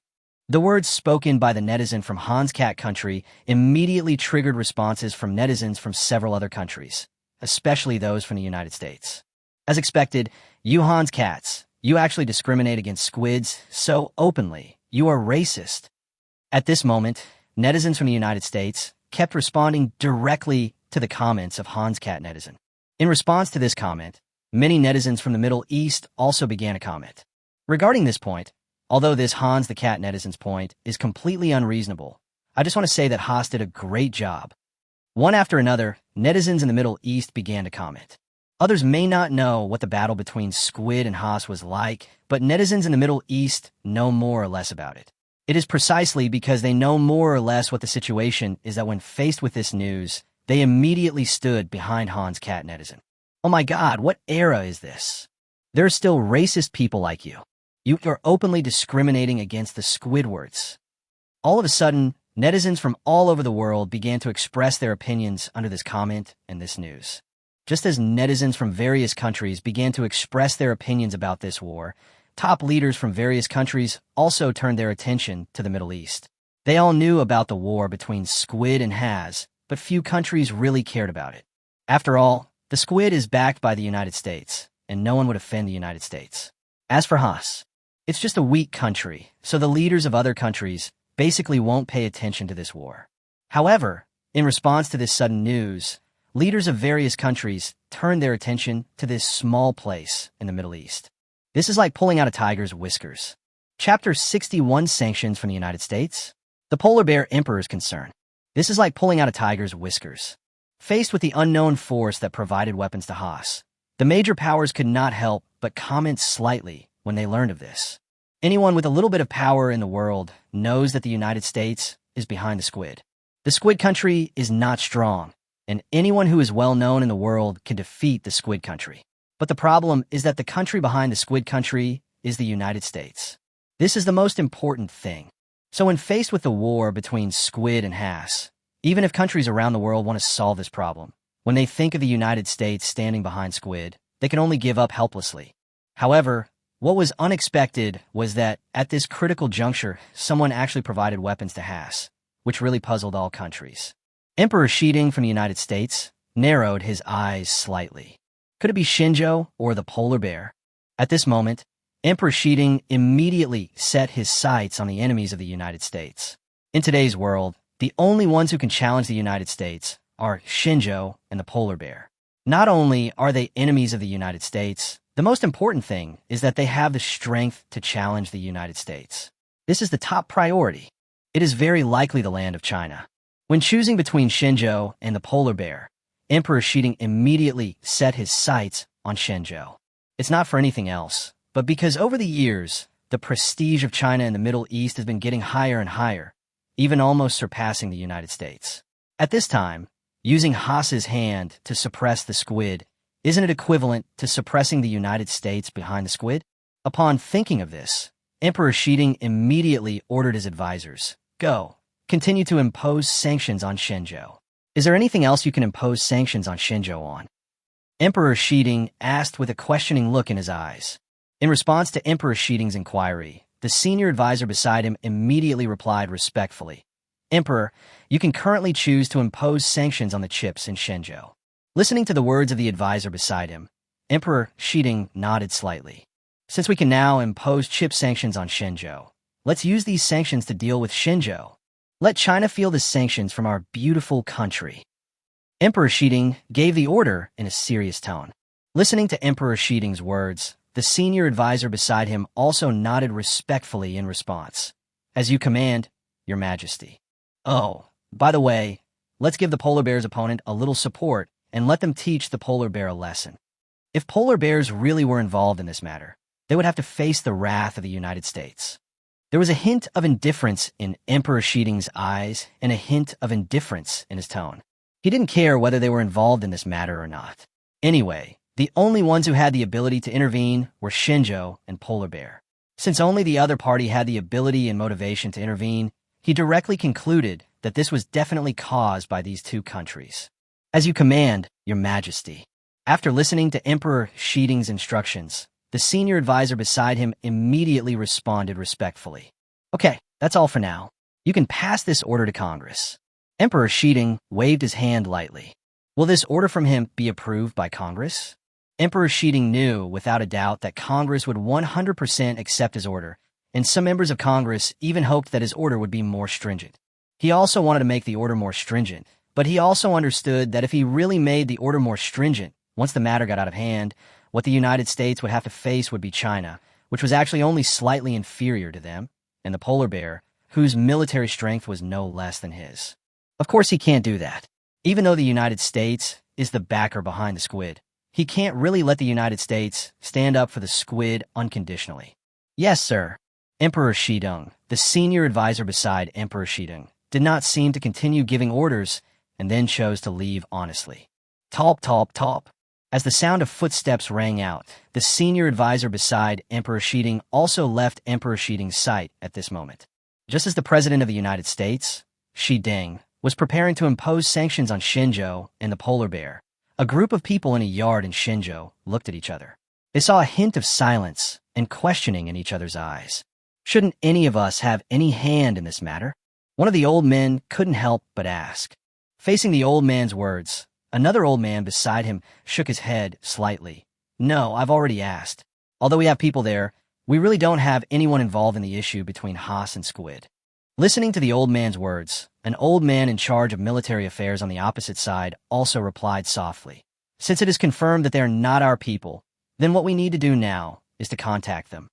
The words spoken by the netizen from Hanscat country immediately triggered responses from netizens from several other countries, especially those from the United States. As expected, you Hanscats, you actually discriminate against Squids so openly. You are racist. At this moment, netizens from the United States kept responding directly to the comments of Hanscat netizen. In response to this comment, many netizens from the Middle East also began a comment. Regarding this point, although this Hans the Cat netizen's point is completely unreasonable, I just want to say that Haas did a great job. One after another, netizens in the Middle East began to comment. Others may not know what the battle between Squid and Haas was like, but netizens in the Middle East know more or less about it. It is precisely because they know more or less what the situation is that when faced with this news, they immediately stood behind Hans Cat netizen. Oh my God, what era is this? There are still racist people like you. You are openly discriminating against the Squidwards. All of a sudden, netizens from all over the world began to express their opinions under this comment and this news. Just as netizens from various countries began to express their opinions about this war, top leaders from various countries also turned their attention to the Middle East. They all knew about the war between Squid and Haas, but few countries really cared about it. After all, the Squid is backed by the United States, and no one would offend the United States. As for Haas, it's just a weak country, so the leaders of other countries basically won't pay attention to this war. However, in response to this sudden news, leaders of various countries turned their attention to this small place in the Middle East. This is like pulling out a tiger's whiskers. Chapter 61 Sanctions from the United States. The Polar Bear Emperor's Concern. This is like pulling out a tiger's whiskers. Faced with the unknown force that provided weapons to Haas, the major powers could not help but comment slightly when they learned of this. Anyone with a little bit of power in the world knows that the United States is behind the Squid. The Squid country is not strong, and anyone who is well known in the world can defeat the Squid country. But the problem is that the country behind the Squid country is the United States. This is the most important thing. So when faced with the war between Squid and Haas, even if countries around the world want to solve this problem, when they think of the United States standing behind Squid, they can only give up helplessly. However, what was unexpected was that at this critical juncture, someone actually provided weapons to Haas, which really puzzled all countries. Emperor Shiding from the United States narrowed his eyes slightly. Could it be Shinjo or the polar bear? At this moment, Emperor Shiding immediately set his sights on the enemies of the United States. In today's world, the only ones who can challenge the United States are Shinjo and the polar bear. Not only are they enemies of the United States, the most important thing is that they have the strength to challenge the United States. This is the top priority. It is very likely the land of China. When choosing between Shenzhou and the polar bear, Emperor Shiding immediately set his sights on Shenzhou. It's not for anything else, but because over the years, the prestige of China in the Middle East has been getting higher and higher, even almost surpassing the United States. At this time, using Haas's hand to suppress the squid, isn't it equivalent to suppressing the United States behind the squid? Upon thinking of this, Emperor Shiding immediately ordered his advisors, "Go, continue to impose sanctions on Shenzhou." Is there anything else you can impose sanctions on Shenzhou on? Emperor Shiding asked with a questioning look in his eyes. In response to Emperor Shiding's inquiry, the senior advisor beside him immediately replied respectfully, "Emperor, you can currently choose to impose sanctions on the chips in Shenzhou." Listening to the words of the advisor beside him, Emperor Shiding nodded slightly. "Since we can now impose chip sanctions on Shenzhou, let's use these sanctions to deal with Shenzhou. Let China feel the sanctions from our beautiful country." Emperor Shiding gave the order in a serious tone. Listening to Emperor Shiding's words, the senior advisor beside him also nodded respectfully in response. "As you command, Your Majesty." Oh, by the way, let's give the polar bear's opponent a little support and let them teach the polar bear a lesson. If polar bears really were involved in this matter, they would have to face the wrath of the United States. There was a hint of indifference in Emperor Shiding's eyes and a hint of indifference in his tone. He didn't care whether they were involved in this matter or not. Anyway, the only ones who had the ability to intervene were Shenzhou and Polar Bear. Since only the other party had the ability and motivation to intervene, he directly concluded that this was definitely caused by these two countries. "As you command, Your Majesty." After listening to Emperor Shiding's instructions, the senior advisor beside him immediately responded respectfully. "Okay, that's all for now. You can pass this order to Congress." Emperor Shiding waved his hand lightly. Will this order from him be approved by Congress? Emperor Shiding knew, without a doubt, that Congress would 100% accept his order, and some members of Congress even hoped that his order would be more stringent. He also wanted to make the order more stringent, but he also understood that if he really made the order more stringent, once the matter got out of hand, what the United States would have to face would be China, which was actually only slightly inferior to them, and the polar bear, whose military strength was no less than his. Of course he can't do that. Even though the United States is the backer behind the squid, he can't really let the United States stand up for the squid unconditionally. "Yes, sir." Emperor Shiding, the senior advisor beside Emperor Shiding, did not seem to continue giving orders and then chose to leave honestly. Top, top, top. As the sound of footsteps rang out, the senior advisor beside Emperor Shiding also left Emperor Shiding's sight at this moment. Just as the President of the United States, Shiding, was preparing to impose sanctions on Shenzhou and the polar bear, a group of people in a yard in Shenzhou looked at each other. They saw a hint of silence and questioning in each other's eyes. Shouldn't any of us have any hand in this matter? One of the old men couldn't help but ask. Facing the old man's words, another old man beside him shook his head slightly. "No, I've already asked. Although we have people there, we really don't have anyone involved in the issue between Haas and Squid." Listening to the old man's words, an old man in charge of military affairs on the opposite side also replied softly. "Since it is confirmed that they are not our people, then what we need to do now is to contact them.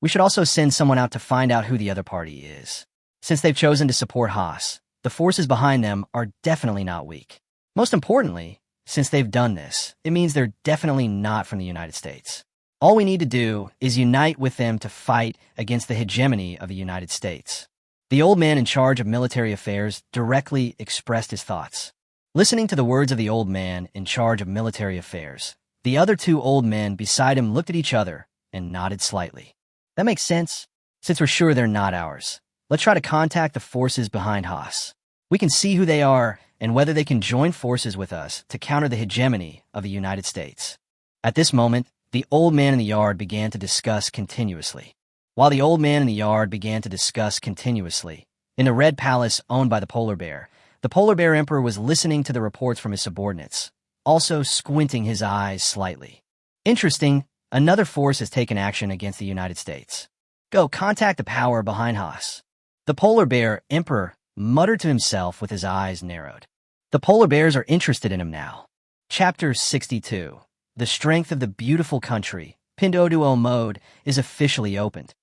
We should also send someone out to find out who the other party is. Since they've chosen to support Haas, the forces behind them are definitely not weak. Most importantly, since they've done this, it means they're definitely not from the United States. All we need to do is unite with them to fight against the hegemony of the United States." The old man in charge of military affairs directly expressed his thoughts. Listening to the words of the old man in charge of military affairs, the other two old men beside him looked at each other and nodded slightly. "That makes sense. Since we're sure they're not ours, let's try to contact the forces behind Haas. We can see who they are and whether they can join forces with us to counter the hegemony of the United States." At this moment, the old man in the yard began to discuss continuously. While the old man in the yard began to discuss continuously, in the Red Palace owned by the polar bear emperor was listening to the reports from his subordinates, also squinting his eyes slightly. "Interesting, another force has taken action against the United States. Go contact the power behind Haas." The polar bear emperor muttered to himself with his eyes narrowed. The polar bears are interested in him now. Chapter 62. The Strength of the Beautiful Country, Pinduoduo mode, is officially opened.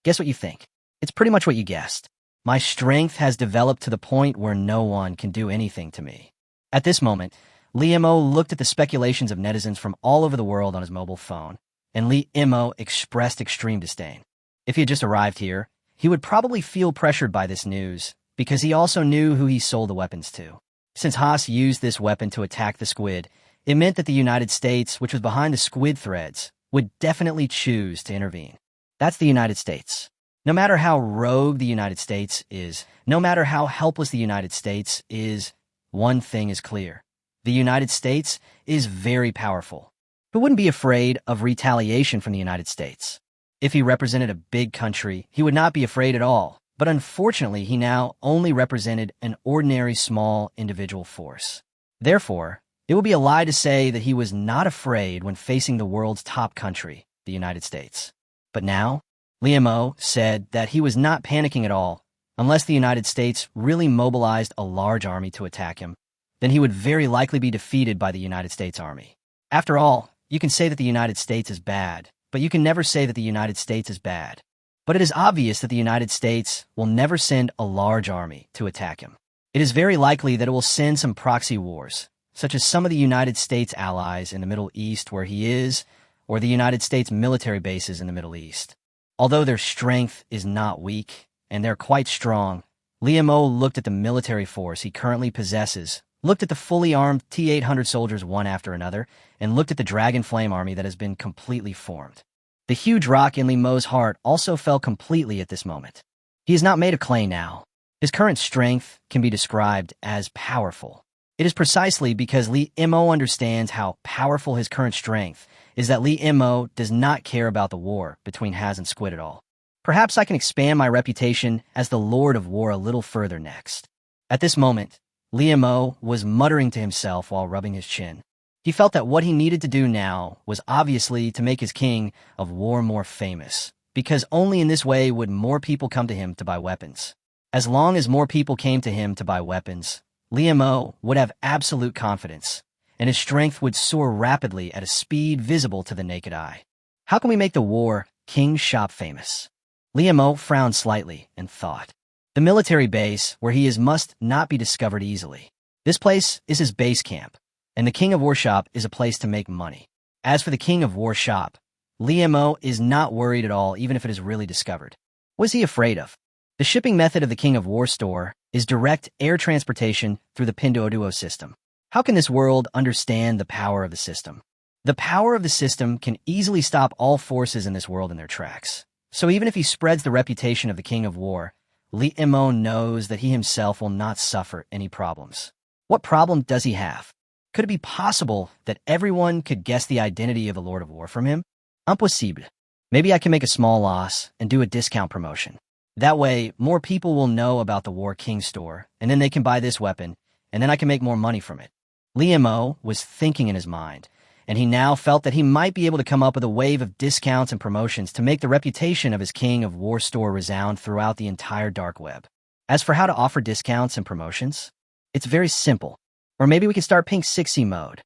Guess what you think? It's pretty much what you guessed. My strength has developed to the point where no one can do anything to me. At this moment, Lee Mo looked at the speculations of netizens from all over the world on his mobile phone, and Lee Mo expressed extreme disdain. If he had just arrived here, he would probably feel pressured by this news, because he also knew who he sold the weapons to. Since Haas used this weapon to attack the squid, it meant that the United States, which was behind the squid threads, would definitely choose to intervene. That's the United States. No matter how rogue the United States is, no matter how helpless the United States is, one thing is clear. The United States is very powerful. Who wouldn't be afraid of retaliation from the United States? If he represented a big country, he would not be afraid at all. But unfortunately, he now only represented an ordinary small individual force. Therefore, it would be a lie to say that he was not afraid when facing the world's top country, the United States. But now, Lee Mo said that he was not panicking at all. Unless the United States really mobilized a large army to attack him, then he would very likely be defeated by the United States Army. After all, you can say that the United States is bad, but you can never say that the United States is bad. But it is obvious that the United States will never send a large army to attack him. It is very likely that it will send some proxy wars, such as some of the United States allies in the Middle East where he is, or the United States military bases in the Middle East. Although their strength is not weak, and they're quite strong, Lee Mo looked at the military force he currently possesses, looked at the fully armed T-800 soldiers one after another, and looked at the Dragon Flame army that has been completely formed. The huge rock in Lee Mo's heart also fell completely at this moment. He is not made of clay now. His current strength can be described as powerful. It is precisely because Lee Mo understands how powerful his current strength is that Lee Mo does not care about the war between Haas and Squid at all. Perhaps I can expand my reputation as the Lord of War a little further next. At this moment, Lee Mo was muttering to himself while rubbing his chin. He felt that what he needed to do now was obviously to make his king of war more famous, because only in this way would more people come to him to buy weapons. As long as more people came to him to buy weapons, Lee Mo would have absolute confidence, and his strength would soar rapidly at a speed visible to the naked eye. How can we make the war King's Shop famous? Lee Mo frowned slightly and thought. The military base where he is must not be discovered easily. This place is his base camp, and the King of War Shop is a place to make money. As for the King of War Shop, Lee Mo is not worried at all even if it is really discovered. What is he afraid of? The shipping method of the King of War store is direct air transportation through the Pinduoduo system. How can this world understand the power of the system? The power of the system can easily stop all forces in this world in their tracks. So even if he spreads the reputation of the King of War, Lee Mo knows that he himself will not suffer any problems. What problem does he have? Could it be possible that everyone could guess the identity of the Lord of War from him? Impossible. Maybe I can make a small loss and do a discount promotion. That way, more people will know about the War King store, and then they can buy this weapon, and then I can make more money from it. Lee Mo was thinking in his mind, and he now felt that he might be able to come up with a wave of discounts and promotions to make the reputation of his King of War store resound throughout the entire dark web. As for how to offer discounts and promotions, it's very simple. Or maybe we can start Pink 6C mode.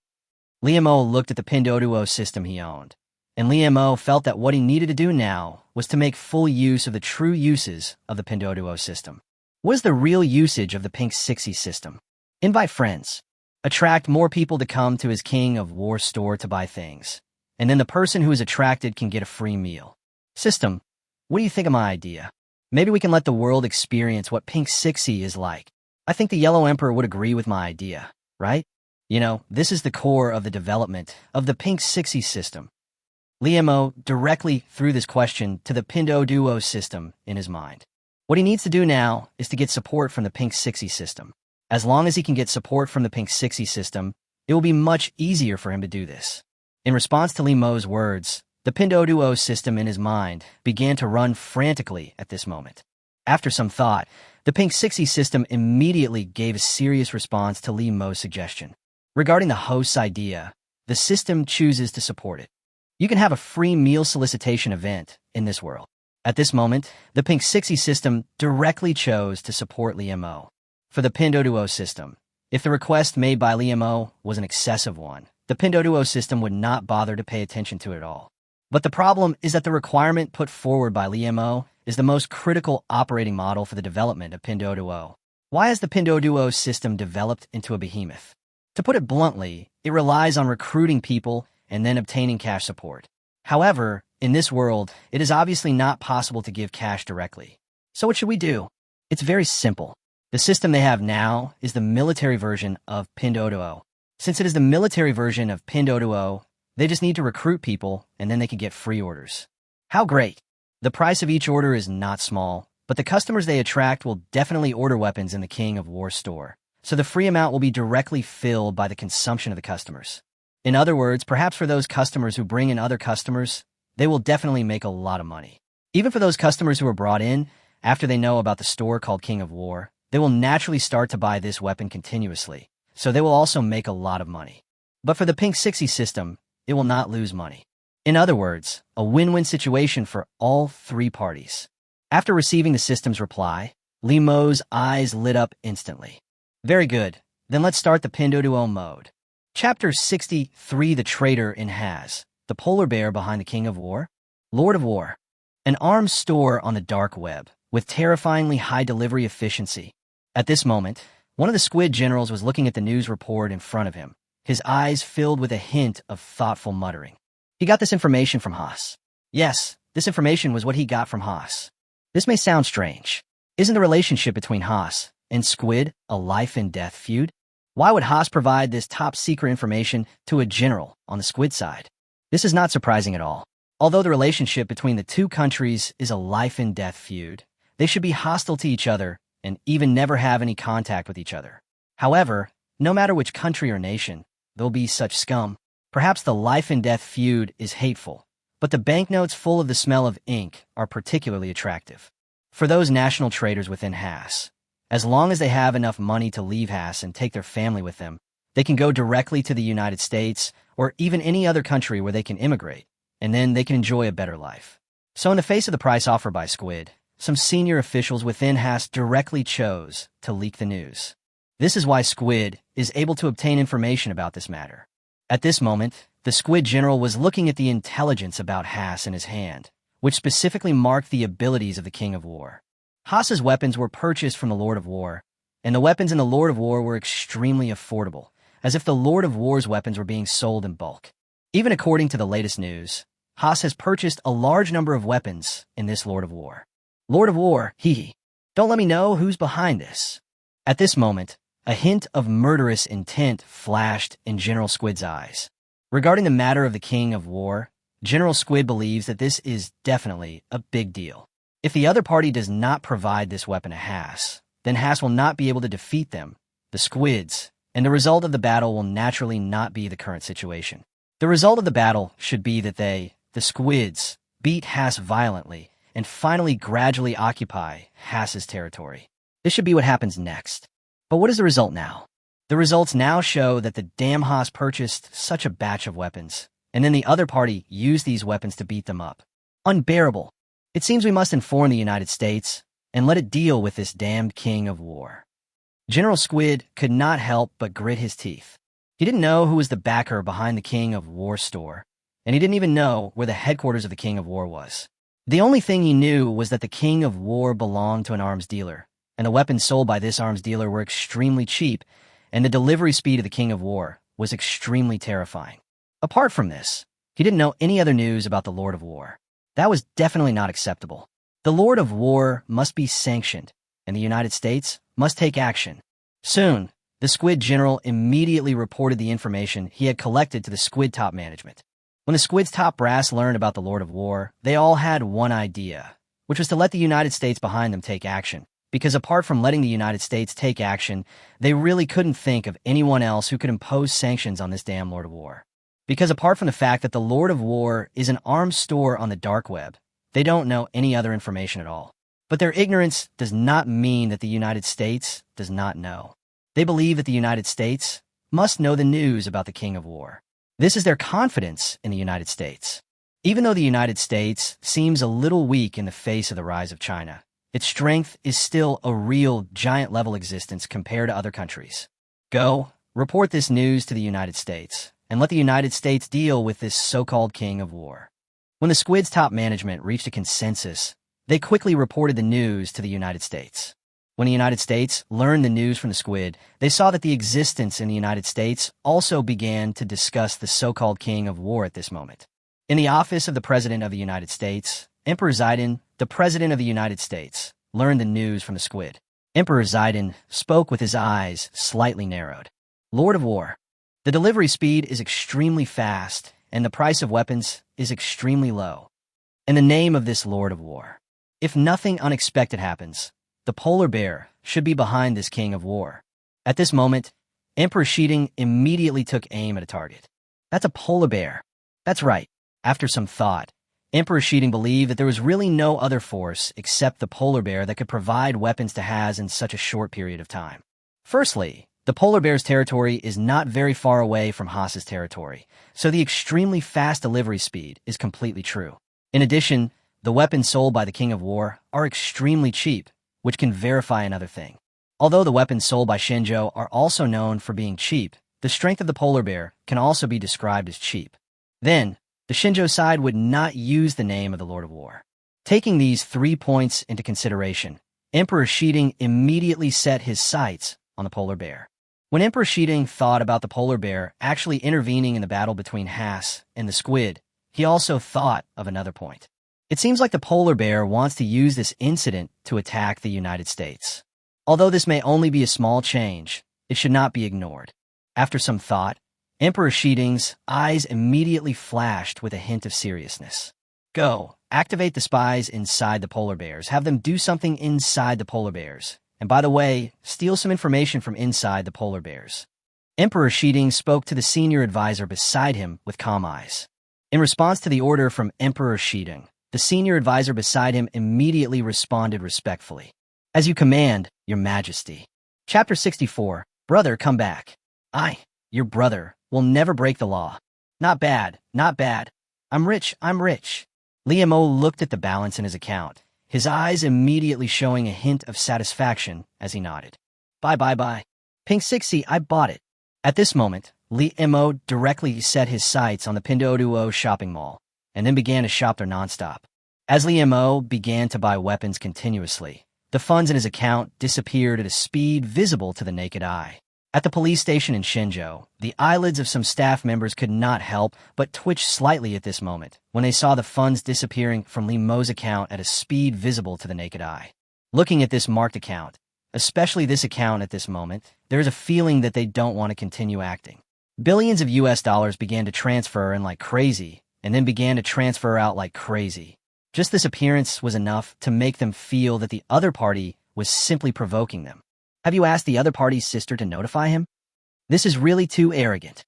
Lee Mo looked at the Pinduoduo system he owned, and Lee Mo felt that what he needed to do now was to make full use of the true uses of the Pinduoduo system. What is the real usage of the Pink 6C system? Invite friends. Attract more people to come to his King of War store to buy things. And then the person who is attracted can get a free meal. System, what do you think of my idea? Maybe we can let the world experience what Pink 6C is like. I think the Yellow Emperor would agree with my idea, right? You know, this is the core of the development of the Pink 6C system. Lee Mo directly threw this question to the Pinduoduo system in his mind. What he needs to do now is to get support from the Pink 6C system. As long as he can get support from the Pink 6C system, it will be much easier for him to do this. In response to Lee Mo's words, the Pinduoduo system in his mind began to run frantically at this moment. After some thought, the Pink 6C system immediately gave a serious response to Lee Mo's suggestion. Regarding the host's idea, the system chooses to support it. You can have a free meal solicitation event in this world. At this moment, the Pink 6C system directly chose to support Lee Mo. For the Pinduoduo system, if the request made by Lee Mo was an excessive one, the Pinduoduo system would not bother to pay attention to it at all. But the problem is that the requirement put forward by Liemo is the most critical operating model for the development of Pinduoduo. Why has the Pinduoduo system developed into a behemoth? To put it bluntly, it relies on recruiting people and then obtaining cash support. However, in this world, it is obviously not possible to give cash directly. So what should we do? It's very simple. The system they have now is the military version of Pinduoduo. Since it is the military version of Pinduoduo, they just need to recruit people and then they can get free orders. How great! The price of each order is not small, but the customers they attract will definitely order weapons in the King of War store. So the free amount will be directly filled by the consumption of the customers. In other words, perhaps for those customers who bring in other customers, they will definitely make a lot of money. Even for those customers who are brought in, after they know about the store called King of War, they will naturally start to buy this weapon continuously, so they will also make a lot of money. But for the Pink 60 system, it will not lose money. In other words, a win-win situation for all three parties. After receiving the system's reply, Liemo's eyes lit up instantly. Very good. Then let's start the Pinduoduo mode. Chapter 63, The Traitor in Has, the polar bear behind the King of War. Lord of War. An arms store on the dark web, with terrifyingly high delivery efficiency. At this moment, one of the squid generals was looking at the news report in front of him, his eyes filled with a hint of thoughtful muttering. He got this information from Haas. Yes, this information was what he got from Haas. This may sound strange. Isn't the relationship between Haas and Squid a life-and-death feud? Why would Haas provide this top-secret information to a general on the Squid side? This is not surprising at all. Although the relationship between the two countries is a life-and-death feud, they should be hostile to each other and even never have any contact with each other. However, no matter which country or nation, there'll be such scum. Perhaps the life-and-death feud is hateful, but the banknotes full of the smell of ink are particularly attractive. For those national traders within Haas, as long as they have enough money to leave Haas and take their family with them, they can go directly to the United States or even any other country where they can immigrate, and then they can enjoy a better life. So in the face of the price offered by Squid, some senior officials within Haas directly chose to leak the news. This is why Squid is able to obtain information about this matter. At this moment, the Squid general was looking at the intelligence about Haas in his hand, which specifically marked the abilities of the King of War. Haas's weapons were purchased from the Lord of War, and the weapons in the Lord of War were extremely affordable, as if the Lord of War's weapons were being sold in bulk. Even according to the latest news, Haas has purchased a large number of weapons in this Lord of War. Lord of War, hee. Don't let me know who's behind this. At this moment, a hint of murderous intent flashed in General Squid's eyes. Regarding the matter of the King of War, General Squid believes that this is definitely a big deal. If the other party does not provide this weapon to Haas, then Haas will not be able to defeat them, the Squids, and the result of the battle will naturally not be the current situation. The result of the battle should be that they, the Squids, beat Haas violently and finally gradually occupy Haas's territory. This should be what happens next. But what is the result now? The results now show that the damn Haas purchased such a batch of weapons, and then the other party used these weapons to beat them up. Unbearable. It seems we must inform the United States and let it deal with this damned King of War. General Squid could not help but grit his teeth. He didn't know who was the backer behind the King of War store, and he didn't even know where the headquarters of the King of War was. The only thing he knew was that the King of War belonged to an arms dealer, and the weapons sold by this arms dealer were extremely cheap, and the delivery speed of the King of War was extremely terrifying. Apart from this, he didn't know any other news about the Lord of War. That was definitely not acceptable. The Lord of War must be sanctioned, and the United States must take action. Soon, the Squid general immediately reported the information he had collected to the Squid top management. When the Squid's top brass learned about the Lord of War, they all had one idea, which was to let the United States behind them take action. Because apart from letting the United States take action, they really couldn't think of anyone else who could impose sanctions on this damn Lord of War. Because apart from the fact that the Lord of War is an arms store on the dark web, they don't know any other information at all. But their ignorance does not mean that the United States does not know. They believe that the United States must know the news about the King of War. This is their confidence in the United States. Even though the United States seems a little weak in the face of the rise of China, its strength is still a real giant-level existence compared to other countries. Go, report this news to the United States, and let the United States deal with this so-called King of War. When the Squid's top management reached a consensus, they quickly reported the news to the United States. When the United States learned the news from the Squid, they saw that the existence in the United States also began to discuss the so-called king of war at this moment. In the office of the President of the United States, Emperor Zidane, the President of the United States, learned the news from the Squid. Emperor Zidane spoke with his eyes slightly narrowed. Lord of War, the delivery speed is extremely fast, and the price of weapons is extremely low. In the name of this Lord of War, if nothing unexpected happens, the polar bear should be behind this king of war. At this moment, Emperor Shiding immediately took aim at a target. That's a polar bear. That's right. After some thought, Emperor Shiding believed that there was really no other force except the polar bear that could provide weapons to Has in such a short period of time. Firstly, the polar bear's territory is not very far away from Haas's territory, so the extremely fast delivery speed is completely true. In addition, the weapons sold by the King of War are extremely cheap, which can verify another thing. Although the weapons sold by Shenzhou are also known for being cheap, the strength of the polar bear can also be described as cheap. Then, the Shenzhou side would not use the name of the Lord of War. Taking these 3 points into consideration, Emperor Shiding immediately set his sights on the polar bear. When Emperor Shiding thought about the polar bear actually intervening in the battle between Has and the Squid, he also thought of another point. It seems like the polar bear wants to use this incident to attack the United States. Although this may only be a small change, it should not be ignored. After some thought, Emperor Shiding's eyes immediately flashed with a hint of seriousness. Go, activate the spies inside the polar bears. Have them do something inside the polar bears. And by the way, steal some information from inside the polar bears. Emperor Shiding spoke to the senior advisor beside him with calm eyes. In response to the order from Emperor Shiding, the senior advisor beside him immediately responded respectfully. As you command, Your Majesty. Chapter 64, Brother, come back. I, your brother, will never break the law. Not bad, not bad. I'm rich, I'm rich. Li Mo looked at the balance in his account, his eyes immediately showing a hint of satisfaction as he nodded. Bye. Pink 60, I bought it. At this moment, Li Mo directly set his sights on the Pinduoduo shopping mall, and then began to shop there nonstop. As Li Mo began to buy weapons continuously, the funds in his account disappeared at a speed visible to the naked eye. At the police station in Shenzhou, the eyelids of some staff members could not help but twitch slightly at this moment when they saw the funds disappearing from Li Mo's account at a speed visible to the naked eye. Looking at this marked account, especially this account at this moment, there is a feeling that they don't want to continue acting. Billions of US dollars began to transfer in like crazy, and then began to transfer out like crazy. Just this appearance was enough to make them feel that the other party was simply provoking them. Have you asked the other party's sister to notify him? This is really too arrogant.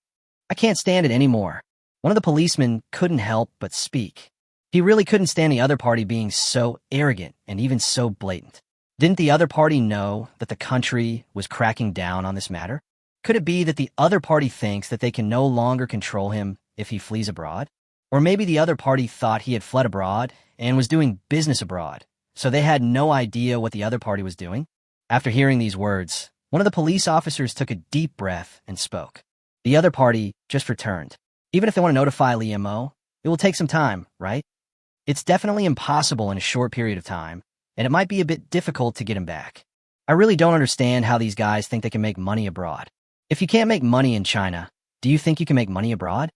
I can't stand it anymore. One of the policemen couldn't help but speak. He really couldn't stand the other party being so arrogant and even so blatant. Didn't the other party know that the country was cracking down on this matter? Could it be that the other party thinks that they can no longer control him if he flees abroad? Or maybe the other party thought he had fled abroad and was doing business abroad, so they had no idea what the other party was doing? After hearing these words, one of the police officers took a deep breath and spoke. The other party just returned. Even if they want to notify Li Mo, it will take some time, right? It's definitely impossible in a short period of time, and it might be a bit difficult to get him back. I really don't understand how these guys think they can make money abroad. If you can't make money in China, do you think you can make money abroad?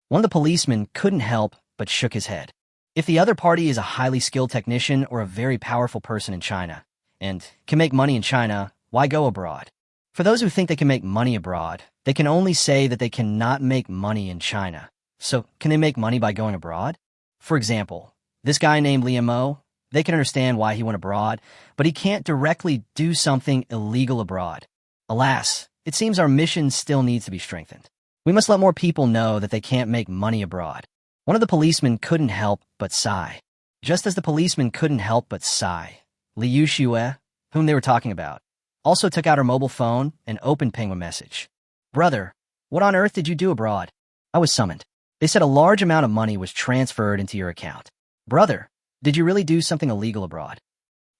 One of the policemen couldn't help but shook his head. If the other party is a highly skilled technician or a very powerful person in China, and can make money in China, why go abroad? For those who think they can make money abroad, they can only say that they cannot make money in China. So, can they make money by going abroad? For example, this guy named Li Mo, they can understand why he went abroad, but he can't directly do something illegal abroad. Alas, it seems our mission still needs to be strengthened. We must let more people know that they can't make money abroad. One of the policemen couldn't help but sigh. Just as the policeman couldn't help but sigh, Liu Xue, whom they were talking about, also took out her mobile phone and opened Ping a message. Brother, what on earth did you do abroad? I was summoned. They said a large amount of money was transferred into your account. Brother, did you really do something illegal abroad?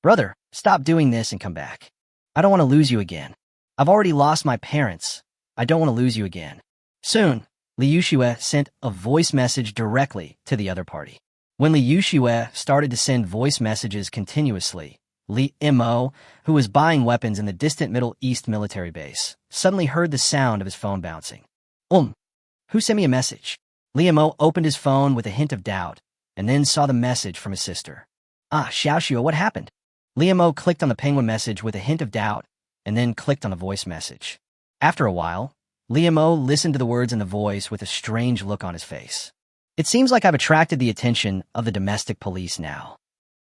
Brother, stop doing this and come back. I don't want to lose you again. I've already lost my parents. I don't want to lose you again. Soon, Liu Xue sent a voice message directly to the other party. When Li Yuxue started to send voice messages continuously, Li Mo, who was buying weapons in the distant Middle East military base, suddenly heard the sound of his phone bouncing. Who sent me a message? Li Mo opened his phone with a hint of doubt, and then saw the message from his sister. Xiaoxue, what happened? Li Mo clicked on the penguin message with a hint of doubt, and then clicked on the voice message. After a while, Li Mo listened to the words in the voice with a strange look on his face. It seems like I've attracted the attention of the domestic police now.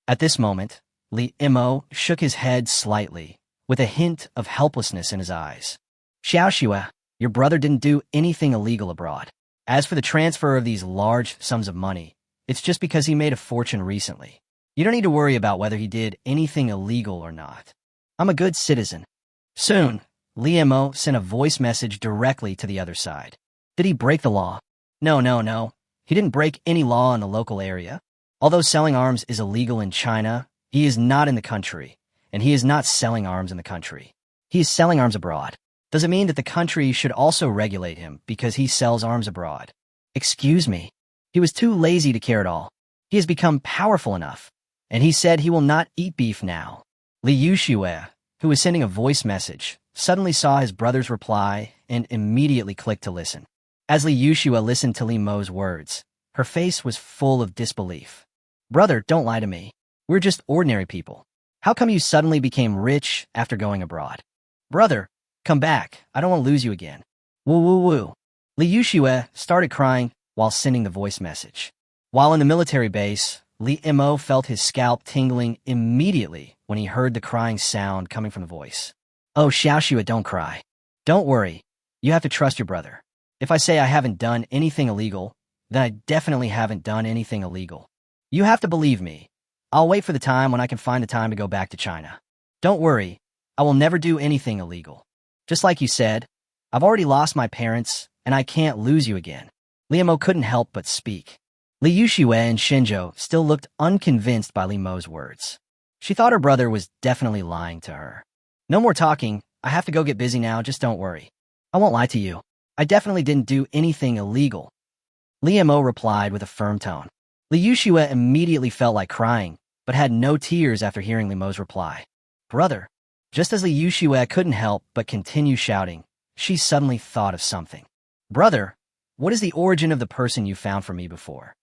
At this moment, Li Mo shook his head slightly, with a hint of helplessness in his eyes. Xiaoxue, your brother didn't do anything illegal abroad. As for the transfer of these large sums of money, it's just because he made a fortune recently. You don't need to worry about whether he did anything illegal or not. I'm a good citizen. Soon, Li Mo sent a voice message directly to the other side. Did he break the law? No. He didn't break any law in the local area. Although selling arms is illegal in China, he is not in the country, and he is not selling arms in the country. He is selling arms abroad. Does it mean that the country should also regulate him because he sells arms abroad? Excuse me. He was too lazy to care at all. He has become powerful enough, and he said he will not eat beef now. Li Yuxue, who was sending a voice message, suddenly saw his brother's reply and immediately clicked to listen. As Li Yuxue listened to Li Mo's words, her face was full of disbelief. Brother, don't lie to me. We're just ordinary people. How come you suddenly became rich after going abroad? Brother, come back. I don't want to lose you again. Woo. Li Yuxue started crying while sending the voice message. While in the military base, Li Mo felt his scalp tingling immediately when he heard the crying sound coming from the voice. Oh, Xiaoxue, don't cry. Don't worry. You have to trust your brother. If I say I haven't done anything illegal, then I definitely haven't done anything illegal. You have to believe me. I'll wait for the time when I can find the time to go back to China. Don't worry. I will never do anything illegal. Just like you said, I've already lost my parents, and I can't lose you again. Li Mo couldn't help but speak. Li Yuxue and Shenzhou still looked unconvinced by Li Mo's words. She thought her brother was definitely lying to her. No more talking. I have to go get busy now, just don't worry. I won't lie to you. I definitely didn't do anything illegal. Li Mo replied with a firm tone. Li Yuxue immediately felt like crying, but had no tears after hearing Li Mo's reply. Brother. Just as Li Yuxue couldn't help but continue shouting, she suddenly thought of something. Brother, what is the origin of the person you found for me before?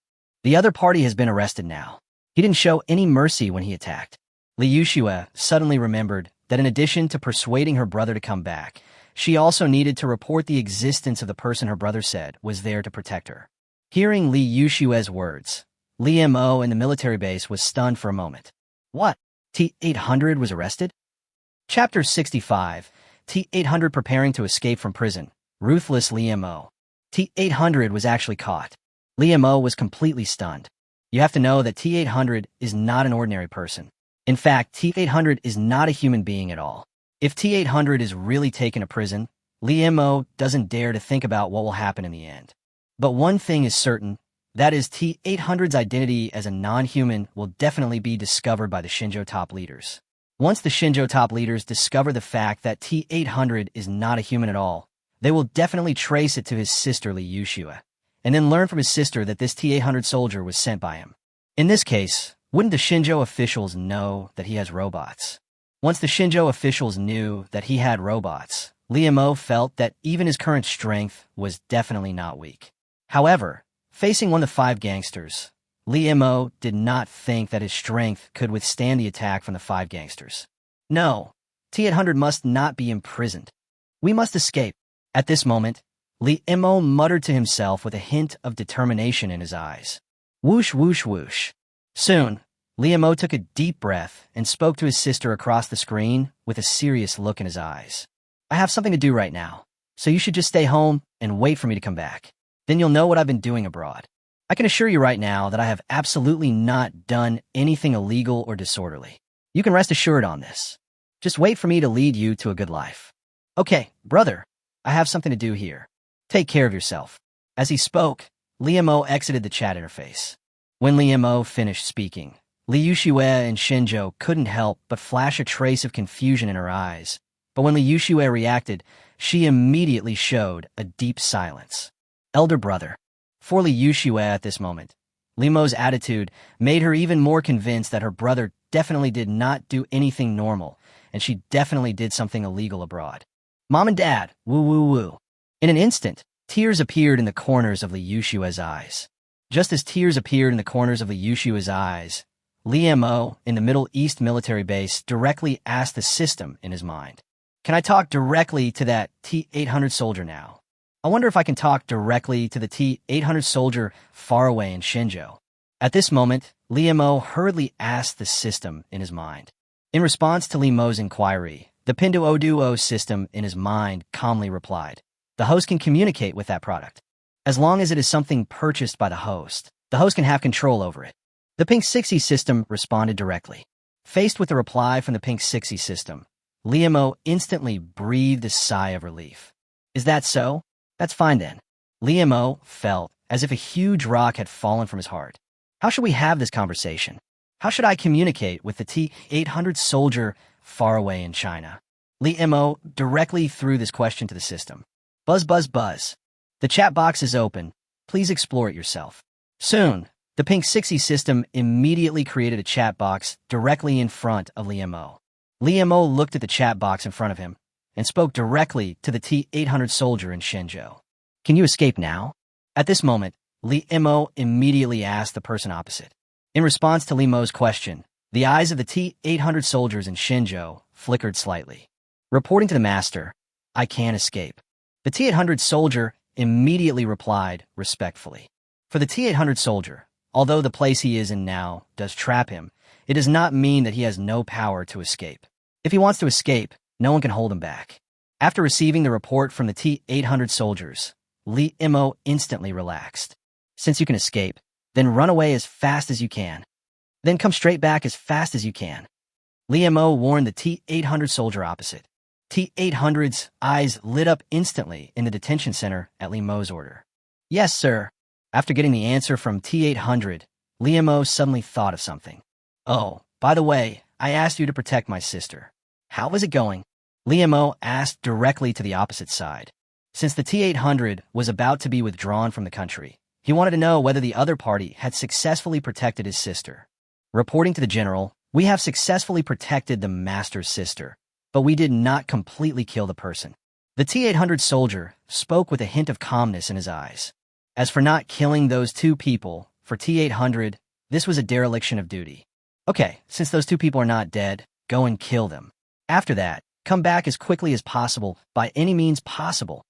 The other party has been arrested now. He didn't show any mercy when he attacked. Li Yuxue suddenly remembered that in addition to persuading her brother to come back, she also needed to report the existence of the person her brother said was there to protect her. Hearing Li Yuxue's words, Li Mo in the military base was stunned for a moment. What? T-800 was arrested? Chapter 65, T-800 preparing to escape from prison. Ruthless Li Mo. T-800 was actually caught. Li Mo was completely stunned. You have to know that T-800 is not an ordinary person. In fact, T-800 is not a human being at all. If T-800 is really taken to prison, Li Mo doesn't dare to think about what will happen in the end. But one thing is certain, that is T-800's identity as a non-human will definitely be discovered by the Shenzhou top leaders. Once the Shenzhou top leaders discover the fact that T-800 is not a human at all, they will definitely trace it to his sister Li Yuxue, and then learn from his sister that this T-800 soldier was sent by him. In this case, wouldn't the Shenzhou officials know that he has robots? Once the Shenzhou officials knew that he had robots, Li Mo felt that even his current strength was definitely not weak. However, facing one of the 5 gangsters, Li Mo did not think that his strength could withstand the attack from the 5 gangsters. No, T-800 must not be imprisoned. We must escape. At this moment, Li Mo muttered to himself with a hint of determination in his eyes. Whoosh, whoosh, whoosh. Soon, Li Mo took a deep breath and spoke to his sister across the screen with a serious look in his eyes. I have something to do right now, so you should just stay home and wait for me to come back. Then you'll know what I've been doing abroad. I can assure you right now that I have absolutely not done anything illegal or disorderly. You can rest assured on this. Just wait for me to lead you to a good life. Okay, brother, I have something to do here. Take care of yourself. As he spoke, Li Mo exited the chat interface. When Li Mo finished speaking, Li Yuxue and Shenzhou couldn't help but flash a trace of confusion in her eyes. But when Li Yuxue reacted, she immediately showed a deep silence. Elder brother. For Li Yuxue at this moment, Limo's attitude made her even more convinced that her brother definitely did not do anything normal, and she definitely did something illegal abroad. Mom and Dad, woo woo woo. In an instant, tears appeared in the corners of Li Yushua's eyes. Just as tears appeared in the corners of Li Yushua's eyes, Li Mo, in the Middle East military base, directly asked the system in his mind, "Can I talk directly to that T-800 soldier now? I wonder if I can talk directly to the T-800 soldier far away in Shenzhou." At this moment, Li Mo hurriedly asked the system in his mind. In response to Li Mo's inquiry, the Pinduoduo system in his mind calmly replied, "The host can communicate with that product. As long as it is something purchased by the host can have control over it." The Pink 60 system responded directly. Faced with the reply from the Pink 60 system, Li Mo instantly breathed a sigh of relief. "Is that so? That's fine then." Li Mo felt as if a huge rock had fallen from his heart. How should we have this conversation? How should I communicate with the T-800 soldier far away in China? Li Mo directly threw this question to the system. Buzz, buzz, buzz. The chat box is open. Please explore it yourself. Soon, the Pink 60 system immediately created a chat box directly in front of Li Mo. Li Mo looked at the chat box in front of him and spoke directly to the T-800 soldier in Shenzhou. "Can you escape now?" At this moment, Li Mo immediately asked the person opposite. In response to Li Mo's question, the eyes of the T-800 soldiers in Shenzhou flickered slightly. Reporting to the master, "I can't escape." The T-800 soldier immediately replied respectfully. For the T-800 soldier, although the place he is in now does trap him, it does not mean that he has no power to escape. If he wants to escape, no one can hold him back. After receiving the report from the T-800 soldiers, Li Mo instantly relaxed. "Since you can escape, then run away as fast as you can. Then come straight back as fast as you can." Li Mo warned the T-800 soldier opposite. T-800's eyes lit up instantly in the detention center at Li Mo's order. "Yes, sir." After getting the answer from T-800, Li Mo suddenly thought of something. "Oh, by the way, I asked you to protect my sister. How is it going?" Li Mo asked directly to the opposite side. Since the T-800 was about to be withdrawn from the country, he wanted to know whether the other party had successfully protected his sister. Reporting to the general, "We have successfully protected the master's sister, but we did not completely kill the person." The T-800 soldier spoke with a hint of calmness in his eyes. As for not killing those two people, for T-800, this was a dereliction of duty. "Okay, since those two people are not dead, go and kill them. After that, come back as quickly as possible, by any means possible."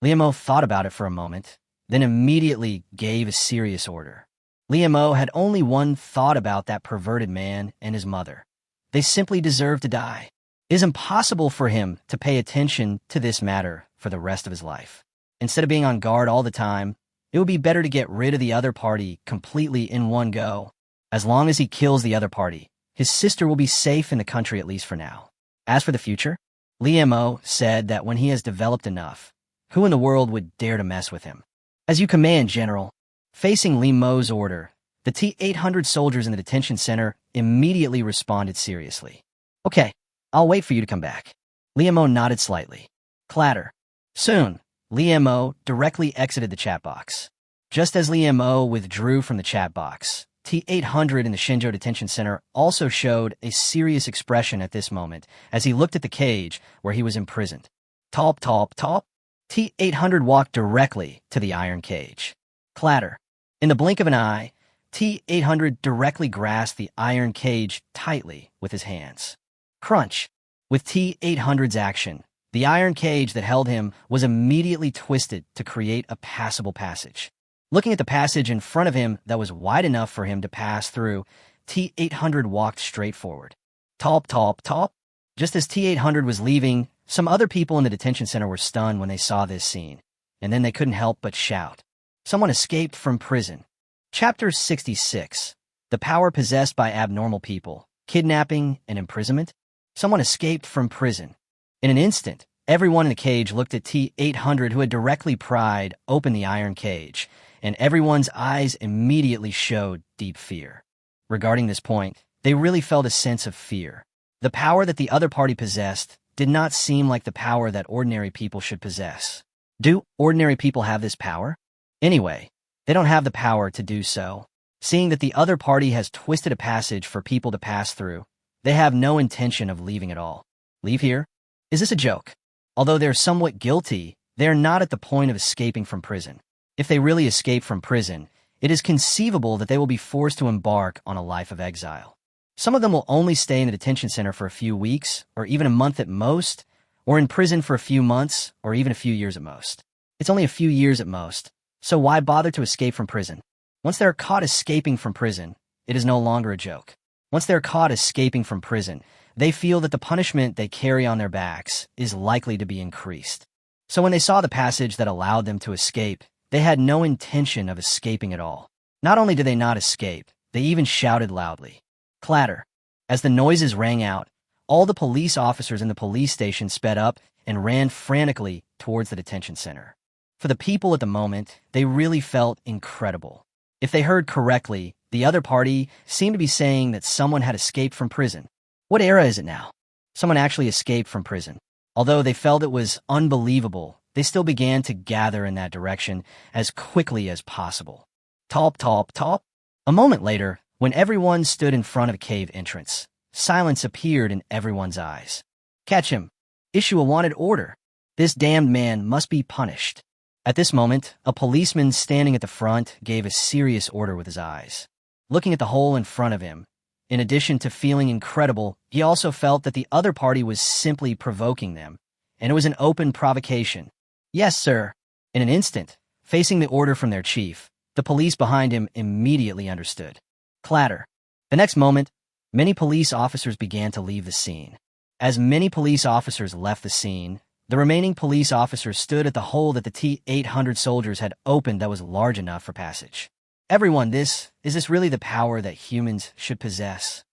Li Mo thought about it for a moment, then immediately gave a serious order. Li Mo had only one thought about that perverted man and his mother. They simply deserved to die. It is impossible for him to pay attention to this matter for the rest of his life. Instead of being on guard all the time, it would be better to get rid of the other party completely in one go. As long as he kills the other party, his sister will be safe in the country at least for now. As for the future, Li Mo said that when he has developed enough, who in the world would dare to mess with him? "As you command, General." Facing Li Mo's order, the T-800 soldiers in the detention center immediately responded seriously. "Okay, I'll wait for you to come back." Li Mo nodded slightly. Clatter. Soon, Li Mo directly exited the chat box. Just as Li Mo withdrew from the chat box, T-800 in the Shenzhou detention center also showed a serious expression at this moment as he looked at the cage where he was imprisoned. Top, top, top. T-800 walked directly to the iron cage. Clatter. In the blink of an eye, T-800 directly grasped the iron cage tightly with his hands. Crunch. With T-800's action, the iron cage that held him was immediately twisted to create a passable passage. Looking at the passage in front of him that was wide enough for him to pass through, T-800 walked straight forward. Top, top, top. Just as T-800 was leaving, some other people in the detention center were stunned when they saw this scene, and then they couldn't help but shout. Someone escaped from prison. Chapter 66. The power possessed by abnormal people, kidnapping and imprisonment. Someone escaped from prison. In an instant, everyone in the cage looked at T-800 who had directly pried open the iron cage, and everyone's eyes immediately showed deep fear. Regarding this point, they really felt a sense of fear. The power that the other party possessed did not seem like the power that ordinary people should possess. Do ordinary people have this power? Anyway, they don't have the power to do so. Seeing that the other party has twisted a passage for people to pass through, they have no intention of leaving at all. Leave here? Is this a joke? Although they're somewhat guilty, they're not at the point of escaping from prison. If they really escape from prison, it is conceivable that they will be forced to embark on a life of exile. Some of them will only stay in the detention center for a few weeks, or even a month at most, or in prison for a few months, or even a few years at most. It's only a few years at most, so why bother to escape from prison? Once they're caught escaping from prison, it is no longer a joke. Once they're caught escaping from prison, they feel that the punishment they carry on their backs is likely to be increased. So when they saw the passage that allowed them to escape, they had no intention of escaping at all. Not only did they not escape, they even shouted loudly. Clatter. As the noises rang out, all the police officers in the police station sped up and ran frantically towards the detention center. For the people at the moment, they really felt incredible. If they heard correctly, the other party seemed to be saying that someone had escaped from prison. What era is it now? Someone actually escaped from prison. Although they felt it was unbelievable, they still began to gather in that direction as quickly as possible. Top, top, top. A moment later, when everyone stood in front of a cave entrance, silence appeared in everyone's eyes. Catch him. Issue a wanted order. This damned man must be punished. At this moment, a policeman standing at the front gave a serious order with his eyes. Looking at the hole in front of him, in addition to feeling incredible, he also felt that the other party was simply provoking them, and it was an open provocation. Yes, sir. In an instant, facing the order from their chief, the police behind him immediately understood. Clatter. The next moment, many police officers began to leave the scene. As many police officers left the scene, the remaining police officers stood at the hole that the T-800 soldiers had opened that was large enough for passage. Everyone, is this really the power that humans should possess?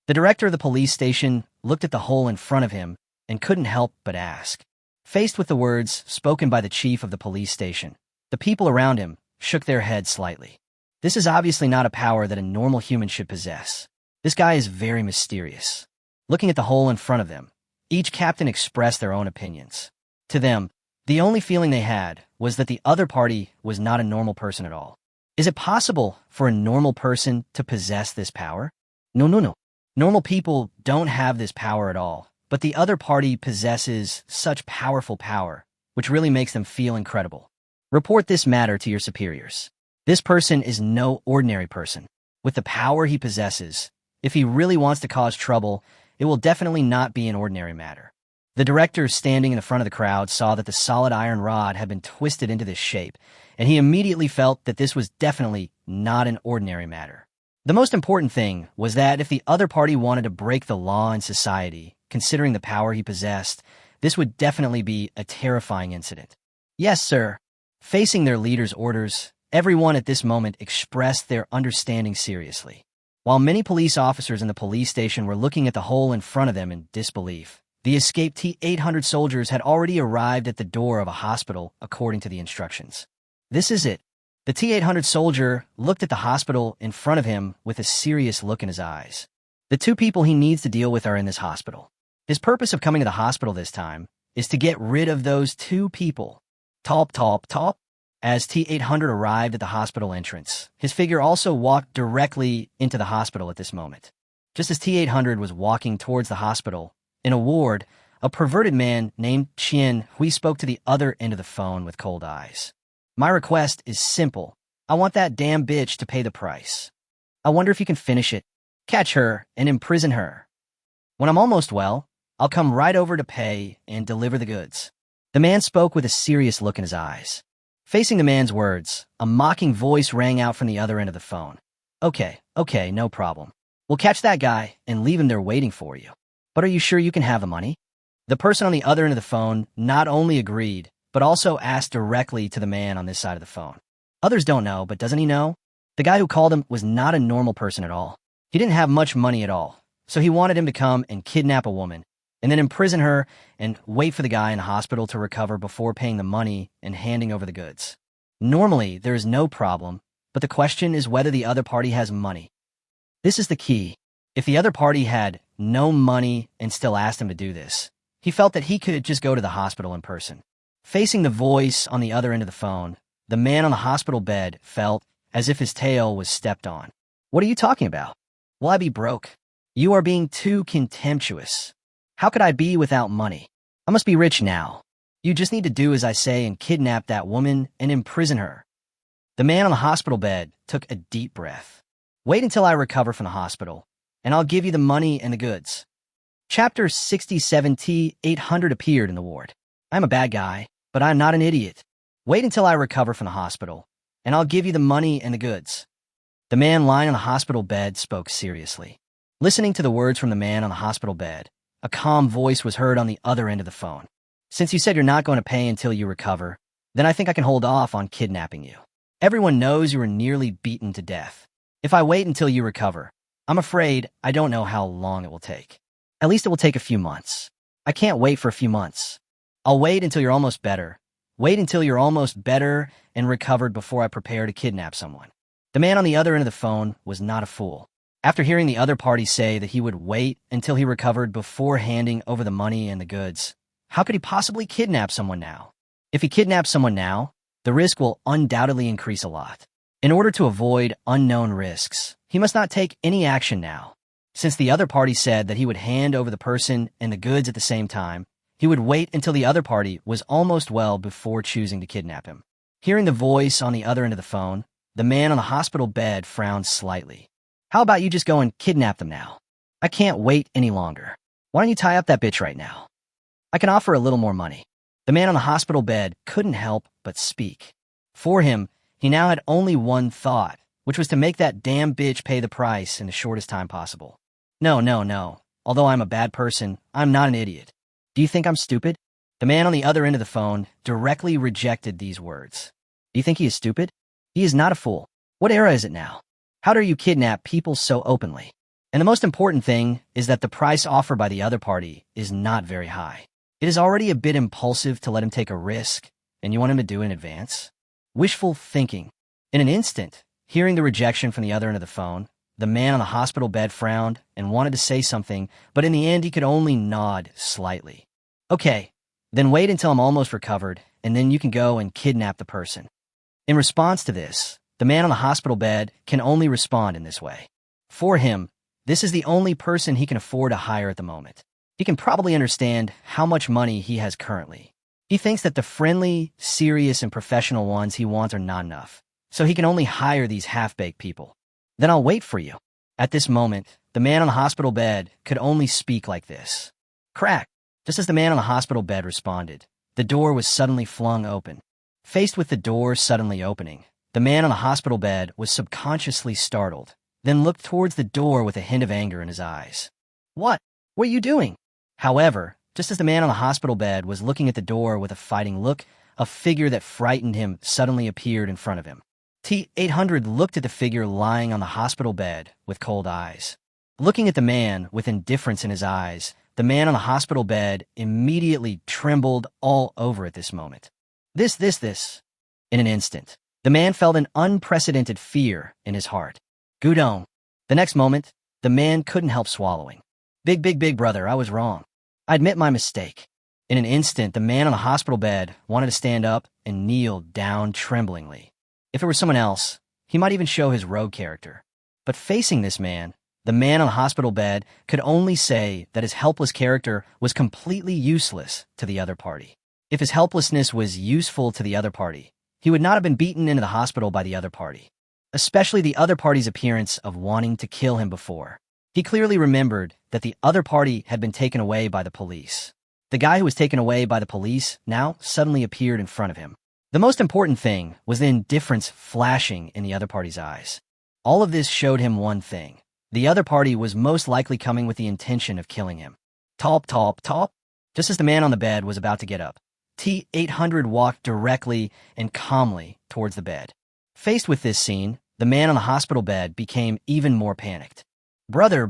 The director of the police station looked at the hole in front of him and couldn't help but ask. Faced with the words spoken by the chief of the police station, the people around him shook their heads slightly. This is obviously not a power that a normal human should possess. This guy is very mysterious. Looking at the hole in front of them, each captain expressed their own opinions. To them, the only feeling they had was that the other party was not a normal person at all. Is it possible for a normal person to possess this power? No. Normal people don't have this power at all, but the other party possesses such powerful power, which really makes them feel incredible. Report this matter to your superiors. This person is no ordinary person. With the power he possesses, if he really wants to cause trouble, it will definitely not be an ordinary matter. The director standing in the front of the crowd saw that the solid iron rod had been twisted into this shape, and he immediately felt that this was definitely not an ordinary matter. The most important thing was that if the other party wanted to break the law in society, considering the power he possessed, this would definitely be a terrifying incident. Yes, sir. Facing their leader's orders, everyone at this moment expressed their understanding seriously. While many police officers in the police station were looking at the hole in front of them in disbelief, the escaped T-800 soldiers had already arrived at the door of a hospital according to the instructions. This is it. The T-800 soldier looked at the hospital in front of him with a serious look in his eyes. The two people he needs to deal with are in this hospital. His purpose of coming to the hospital this time is to get rid of those two people. Top. As T-800 arrived at the hospital entrance, his figure also walked directly into the hospital at this moment. Just as T-800 was walking towards the hospital, in a ward, a perverted man named Qian Hui spoke to the other end of the phone with cold eyes. My request is simple. I want that damn bitch to pay the price. I wonder if you can finish it. Catch her and imprison her. When I'm almost well, I'll come right over to pay and deliver the goods. The man spoke with a serious look in his eyes. Facing the man's words, a mocking voice rang out from the other end of the phone. Okay, no problem. We'll catch that guy and leave him there waiting for you. But are you sure you can have the money? The person on the other end of the phone not only agreed, but also asked directly to the man on this side of the phone. Others don't know, but doesn't he know? The guy who called him was not a normal person at all. He didn't have much money at all, so he wanted him to come and kidnap a woman, and then imprison her and wait for the guy in the hospital to recover before paying the money and handing over the goods. Normally, there is no problem, but the question is whether the other party has money. This is the key. If the other party had no money and still asked him to do this, he felt that he could just go to the hospital in person. Facing the voice on the other end of the phone, the man on the hospital bed felt as if his tail was stepped on. What are you talking about? Will I be broke? You are being too contemptuous. How could I be without money? I must be rich now. You just need to do as I say and kidnap that woman and imprison her. The man on the hospital bed took a deep breath. Wait until I recover from the hospital, and I'll give you the money and the goods. Chapter 67T 800 appeared in the ward. I'm a bad guy, but I'm not an idiot. Wait until I recover from the hospital, and I'll give you the money and the goods. The man lying on the hospital bed spoke seriously. Listening to the words from the man on the hospital bed, a calm voice was heard on the other end of the phone. Since you said you're not going to pay until you recover, then I think I can hold off on kidnapping you. Everyone knows you were nearly beaten to death. If I wait until you recover, I'm afraid I don't know how long it will take. At least it will take a few months. I can't wait for a few months. I'll wait until you're almost better. Wait until you're almost better and recovered before I prepare to kidnap someone. The man on the other end of the phone was not a fool. After hearing the other party say that he would wait until he recovered before handing over the money and the goods, how could he possibly kidnap someone now? If he kidnaps someone now, the risk will undoubtedly increase a lot. In order to avoid unknown risks, he must not take any action now. Since the other party said that he would hand over the person and the goods at the same time, he would wait until the other party was almost well before choosing to kidnap him. Hearing the voice on the other end of the phone, the man on the hospital bed frowned slightly. How about you just go and kidnap them now? I can't wait any longer. Why don't you tie up that bitch right now? I can offer a little more money. The man on the hospital bed couldn't help but speak. For him, he now had only one thought, which was to make that damn bitch pay the price in the shortest time possible. No. Although I'm a bad person, I'm not an idiot. Do you think I'm stupid? The man on the other end of the phone directly rejected these words. Do you think he is stupid? He is not a fool. What era is it now? How dare you kidnap people so openly? And the most important thing is that the price offered by the other party is not very high. It is already a bit impulsive to let him take a risk, and you want him to do it in advance? Wishful thinking. In an instant, hearing the rejection from the other end of the phone, the man on the hospital bed frowned and wanted to say something, but in the end he could only nod slightly. Okay, then wait until I'm almost recovered, and then you can go and kidnap the person. In response to this, the man on the hospital bed can only respond in this way. For him, this is the only person he can afford to hire at the moment. He can probably understand how much money he has currently. He thinks that the friendly, serious, and professional ones he wants are not enough, so he can only hire these half-baked people. Then I'll wait for you. At this moment, the man on the hospital bed could only speak like this. Crack! Just as the man on the hospital bed responded, the door was suddenly flung open. Faced with the door suddenly opening, the man on the hospital bed was subconsciously startled, then looked towards the door with a hint of anger in his eyes. What are you doing? However, just as the man on the hospital bed was looking at the door with a fighting look, a figure that frightened him suddenly appeared in front of him. T-800 looked at the figure lying on the hospital bed with cold eyes. Looking at the man with indifference in his eyes, the man on the hospital bed immediately trembled all over at this moment. This. In an instant, the man felt an unprecedented fear in his heart. Gudon. The next moment, the man couldn't help swallowing. Big brother, I was wrong. I admit my mistake. In an instant, the man on the hospital bed wanted to stand up and kneel down tremblingly. If it were someone else, he might even show his rogue character. But facing this man, the man on the hospital bed could only say that his helpless character was completely useless to the other party. If his helplessness was useful to the other party, he would not have been beaten into the hospital by the other party, especially the other party's appearance of wanting to kill him before. He clearly remembered that the other party had been taken away by the police. The guy who was taken away by the police now suddenly appeared in front of him. The most important thing was the indifference flashing in the other party's eyes. All of this showed him one thing. The other party was most likely coming with the intention of killing him. Top. Just as the man on the bed was about to get up, T-800 walked directly and calmly towards the bed. Faced with this scene, the man on the hospital bed became even more panicked. Brother,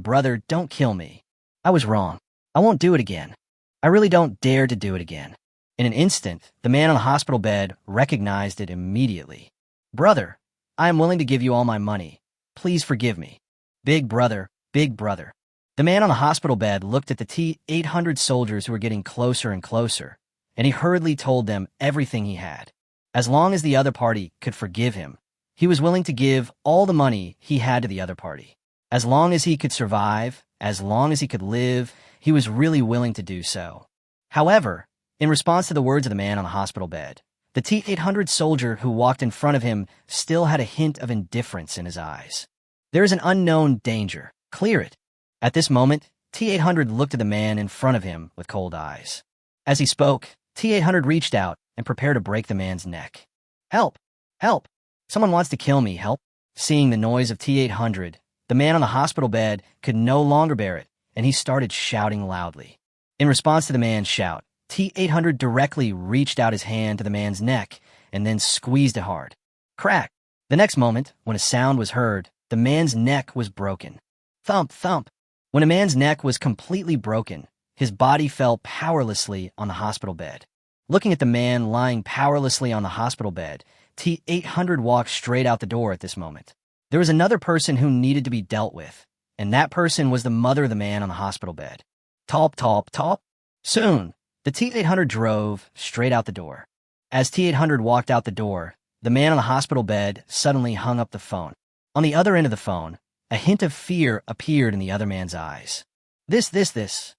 don't kill me. I was wrong. I won't do it again. I really don't dare to do it again. In an instant, the man on the hospital bed recognized it immediately. Brother, I am willing to give you all my money. Please forgive me. Big brother. The man on the hospital bed looked at the T-800 soldiers who were getting closer and closer, and he hurriedly told them everything he had. As long as the other party could forgive him, He was willing to give all the money he had to the other party. As long as he could survive, as long as he could live, he was really willing to do so. However, in response to the words of the man on the hospital bed, the T-800 soldier who walked in front of him still had a hint of indifference in his eyes. There is an unknown danger. Clear it. At this moment, T-800 looked at the man in front of him with cold eyes. As he spoke, T-800 reached out and prepared to break the man's neck. Help! Help! Someone wants to kill me, help! Seeing the noise of T-800, the man on the hospital bed could no longer bear it, and he started shouting loudly. In response to the man's shout, T-800 directly reached out his hand to the man's neck and then squeezed it hard. Crack! The next moment, when a sound was heard, the man's neck was broken. Thump, thump! When a man's neck was completely broken, his body fell powerlessly on the hospital bed. Looking at the man lying powerlessly on the hospital bed, T-800 walked straight out the door at this moment. There was another person who needed to be dealt with, and that person was the mother of the man on the hospital bed. Talp, talp, talp. Soon, the T-800 drove straight out the door. As T-800 walked out the door, the man on the hospital bed suddenly hung up the phone. On the other end of the phone, a hint of fear appeared in the other man's eyes. This.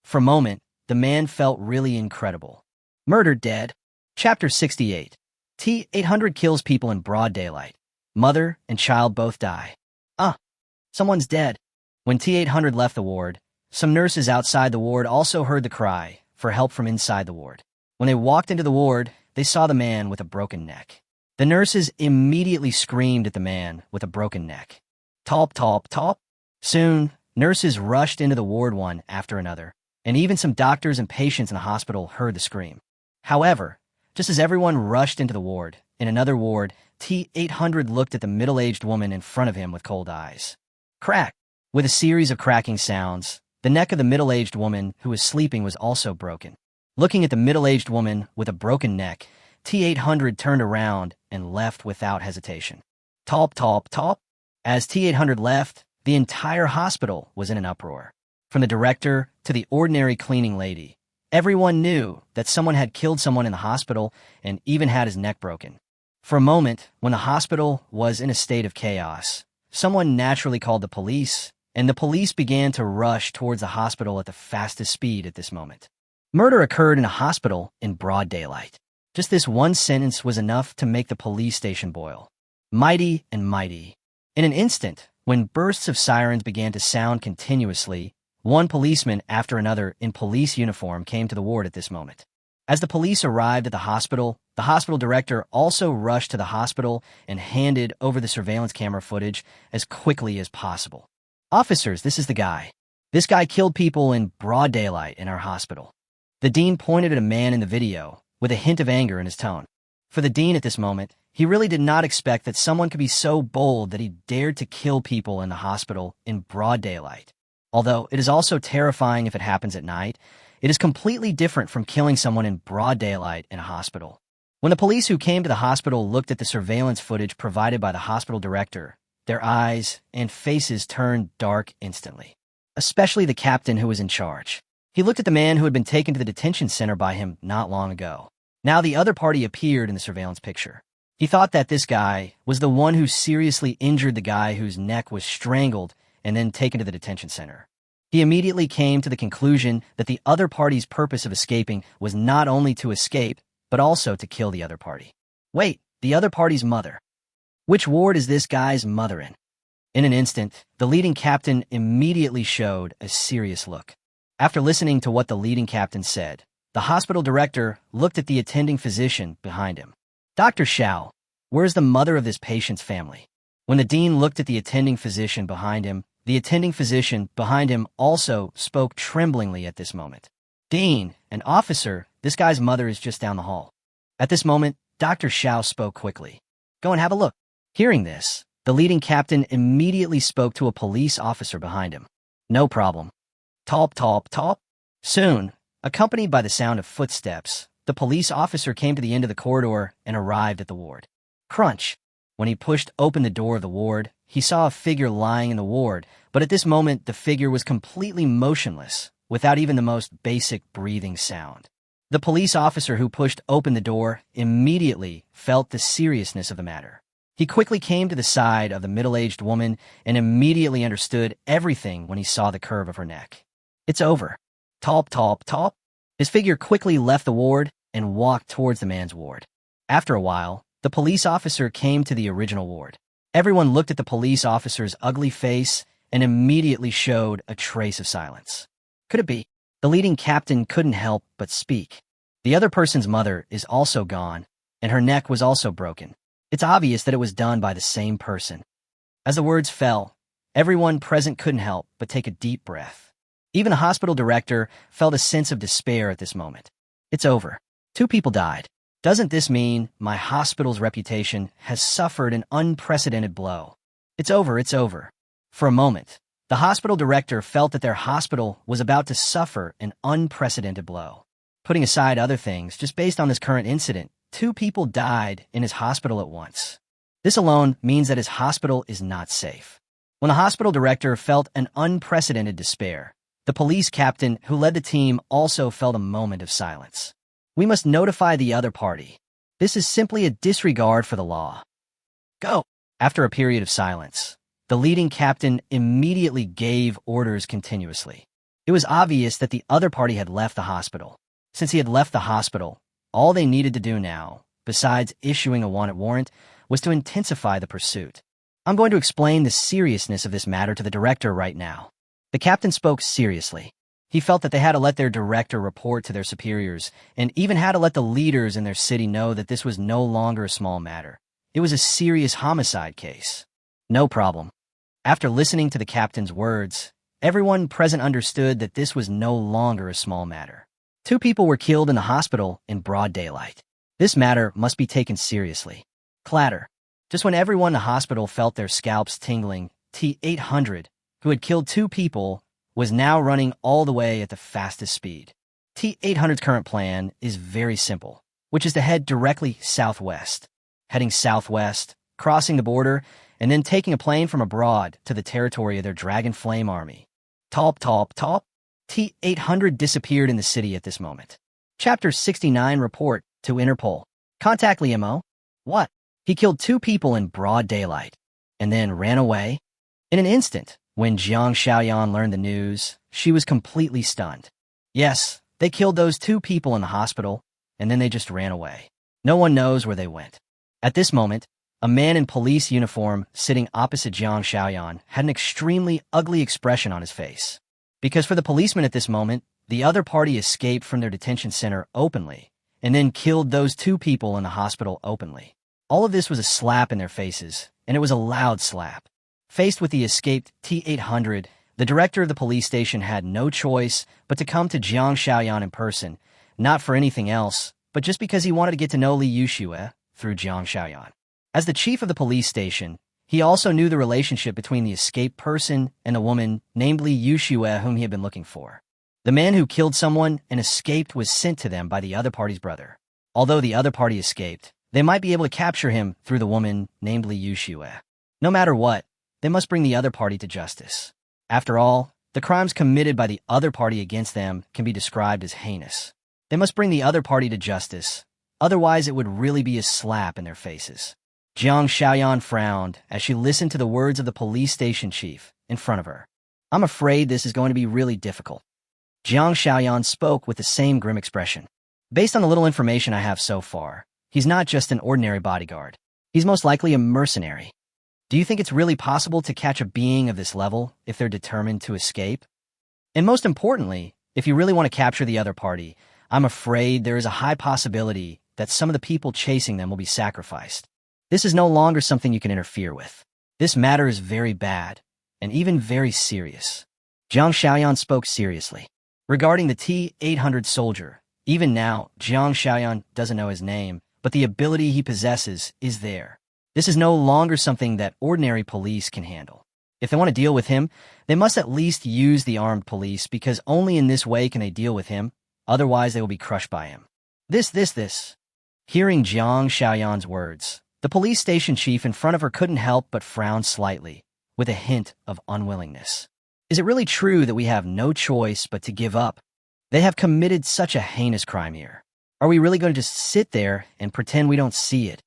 For a moment, the man felt really incredible. Murdered dead. Chapter 68. T-800 kills people in broad daylight. Mother and child both die. Someone's dead. When T-800 left the ward, some nurses outside the ward also heard the cry for help from inside the ward. When they walked into the ward, they saw the man with a broken neck. The nurses immediately screamed at the man with a broken neck. Talp, talp, talp. Soon, nurses rushed into the ward one after another, and even some doctors and patients in the hospital heard the scream. However, just as everyone rushed into the ward, in another ward, T-800 looked at the middle-aged woman in front of him with cold eyes. Crack! With a series of cracking sounds, the neck of the middle-aged woman who was sleeping was also broken. Looking at the middle-aged woman with a broken neck, T-800 turned around and left without hesitation. Talp, talp, talp. As T-800 left, the entire hospital was in an uproar. From the director to the ordinary cleaning lady, everyone knew that someone had killed someone in the hospital and even had his neck broken. For a moment, when the hospital was in a state of chaos, someone naturally called the police, and the police began to rush towards the hospital at the fastest speed at this moment. Murder occurred in a hospital in broad daylight. Just this one sentence was enough to make the police station boil. Mighty and mighty. In an instant, when bursts of sirens began to sound continuously, one policeman after another in police uniform came to the ward at this moment. As the police arrived at the hospital director also rushed to the hospital and handed over the surveillance camera footage as quickly as possible. Officers, this is the guy. This guy killed people in broad daylight in our hospital. The dean pointed at a man in the video with a hint of anger in his tone. For the dean at this moment, he really did not expect that someone could be so bold that he dared to kill people in the hospital in broad daylight. Although it is also terrifying if it happens at night, it is completely different from killing someone in broad daylight in a hospital. When the police who came to the hospital looked at the surveillance footage provided by the hospital director, their eyes and faces turned dark instantly. Especially the captain who was in charge. He looked at the man who had been taken to the detention center by him not long ago. Now the other party appeared in the surveillance picture. He thought that this guy was the one who seriously injured the guy whose neck was strangled and then taken to the detention center. He immediately came to the conclusion that the other party's purpose of escaping was not only to escape, but also to kill the other party. Wait, the other party's mother. Which ward is this guy's mother in? In an instant, the leading captain immediately showed a serious look. After listening to what the leading captain said, the hospital director looked at the attending physician behind him. Dr. Xiao, where's the mother of this patient's family? When the dean looked at the attending physician behind him, the attending physician behind him also spoke tremblingly at this moment. Dean, an officer, this guy's mother is just down the hall. At this moment, Dr. Xiao spoke quickly. Go and have a look. Hearing this, the leading captain immediately spoke to a police officer behind him. No problem. Talp, talp, talp. Soon, accompanied by the sound of footsteps, the police officer came to the end of the corridor and arrived at the ward. Crunch. When he pushed open the door of the ward, he saw a figure lying in the ward, but at this moment the figure was completely motionless, without even the most basic breathing sound. The police officer who pushed open the door immediately felt the seriousness of the matter. He quickly came to the side of the middle-aged woman and immediately understood everything when he saw the curve of her neck. It's over. Talp, talp, talp. His figure quickly left the ward and walked towards the man's ward. After a while, the police officer came to the original ward. Everyone looked at the police officer's ugly face and immediately showed a trace of silence. Could it be? The leading captain couldn't help but speak. The other person's mother is also gone, and her neck was also broken. It's obvious that it was done by the same person. As the words fell, everyone present couldn't help but take a deep breath. Even the hospital director felt a sense of despair at this moment. It's over. 2 people died. Doesn't this mean my hospital's reputation has suffered an unprecedented blow? It's over, it's over. For a moment, the hospital director felt that their hospital was about to suffer an unprecedented blow. Putting aside other things, just based on this current incident, 2 people died in his hospital at once. This alone means that his hospital is not safe. When the hospital director felt an unprecedented despair, the police captain who led the team also felt a moment of silence. We must notify the other party. This is simply a disregard for the law. Go! After a period of silence, the leading captain immediately gave orders continuously. It was obvious that the other party had left the hospital. Since he had left the hospital, all they needed to do now, besides issuing a wanted warrant, was to intensify the pursuit. I'm going to explain the seriousness of this matter to the director right now. The captain spoke seriously. He felt that they had to let their director report to their superiors, and even had to let the leaders in their city know that this was no longer a small matter. It was a serious homicide case. No problem. After listening to the captain's words, everyone present understood that this was no longer a small matter. 2 people were killed in the hospital in broad daylight. This matter must be taken seriously. Clatter. Just when everyone in the hospital felt their scalps tingling, T-800, who had killed 2 people, was now running all the way at the fastest speed. T-800's current plan is very simple, which is to head directly southwest. Heading southwest, crossing the border, and then taking a plane from abroad to the territory of their Dragon Flame army. Talp, talp, talp. T-800 disappeared in the city at this moment. Chapter 69 report to Interpol. Contact Liamo. What? He killed 2 people in broad daylight, and then ran away? In an instant, when Jiang Xiaoyan learned the news, she was completely stunned. Yes, they killed those 2 people in the hospital, and then they just ran away. No one knows where they went. At this moment, a man in police uniform sitting opposite Jiang Xiaoyan had an extremely ugly expression on his face. Because for the policeman at this moment, the other party escaped from their detention center openly, and then killed those 2 people in the hospital openly. All of this was a slap in their faces, and it was a loud slap. Faced with the escaped T-800, the director of the police station had no choice but to come to Jiang Xiaoyan in person, not for anything else, but just because he wanted to get to know Li Yuxue through Jiang Xiaoyan. As the chief of the police station, he also knew the relationship between the escaped person and a woman named Li Yuxue whom he had been looking for. The man who killed someone and escaped was sent to them by the other party's brother. Although the other party escaped, they might be able to capture him through the woman named Li Yuxue. No matter what, they must bring the other party to justice. After all, the crimes committed by the other party against them can be described as heinous. They must bring the other party to justice, otherwise it would really be a slap in their faces. Jiang Xiaoyan frowned as she listened to the words of the police station chief in front of her. I'm afraid this is going to be really difficult. Jiang Xiaoyan spoke with the same grim expression. Based on the little information I have so far, he's not just an ordinary bodyguard. He's most likely a mercenary. Do you think it's really possible to catch a being of this level if they're determined to escape? And most importantly, if you really want to capture the other party, I'm afraid there is a high possibility that some of the people chasing them will be sacrificed. This is no longer something you can interfere with. This matter is very bad, and even very serious. Jiang Xiaoyan spoke seriously. Regarding the T-800 soldier, even now, Jiang Xiaoyan doesn't know his name, but the ability he possesses is there. This is no longer something that ordinary police can handle. If they want to deal with him, they must at least use the armed police because only in this way can they deal with him, otherwise they will be crushed by him. This. Hearing Jiang Xiaoyan's words, the police station chief in front of her couldn't help but frown slightly, with a hint of unwillingness. Is it really true that we have no choice but to give up? They have committed such a heinous crime here. Are we really going to just sit there and pretend we don't see it?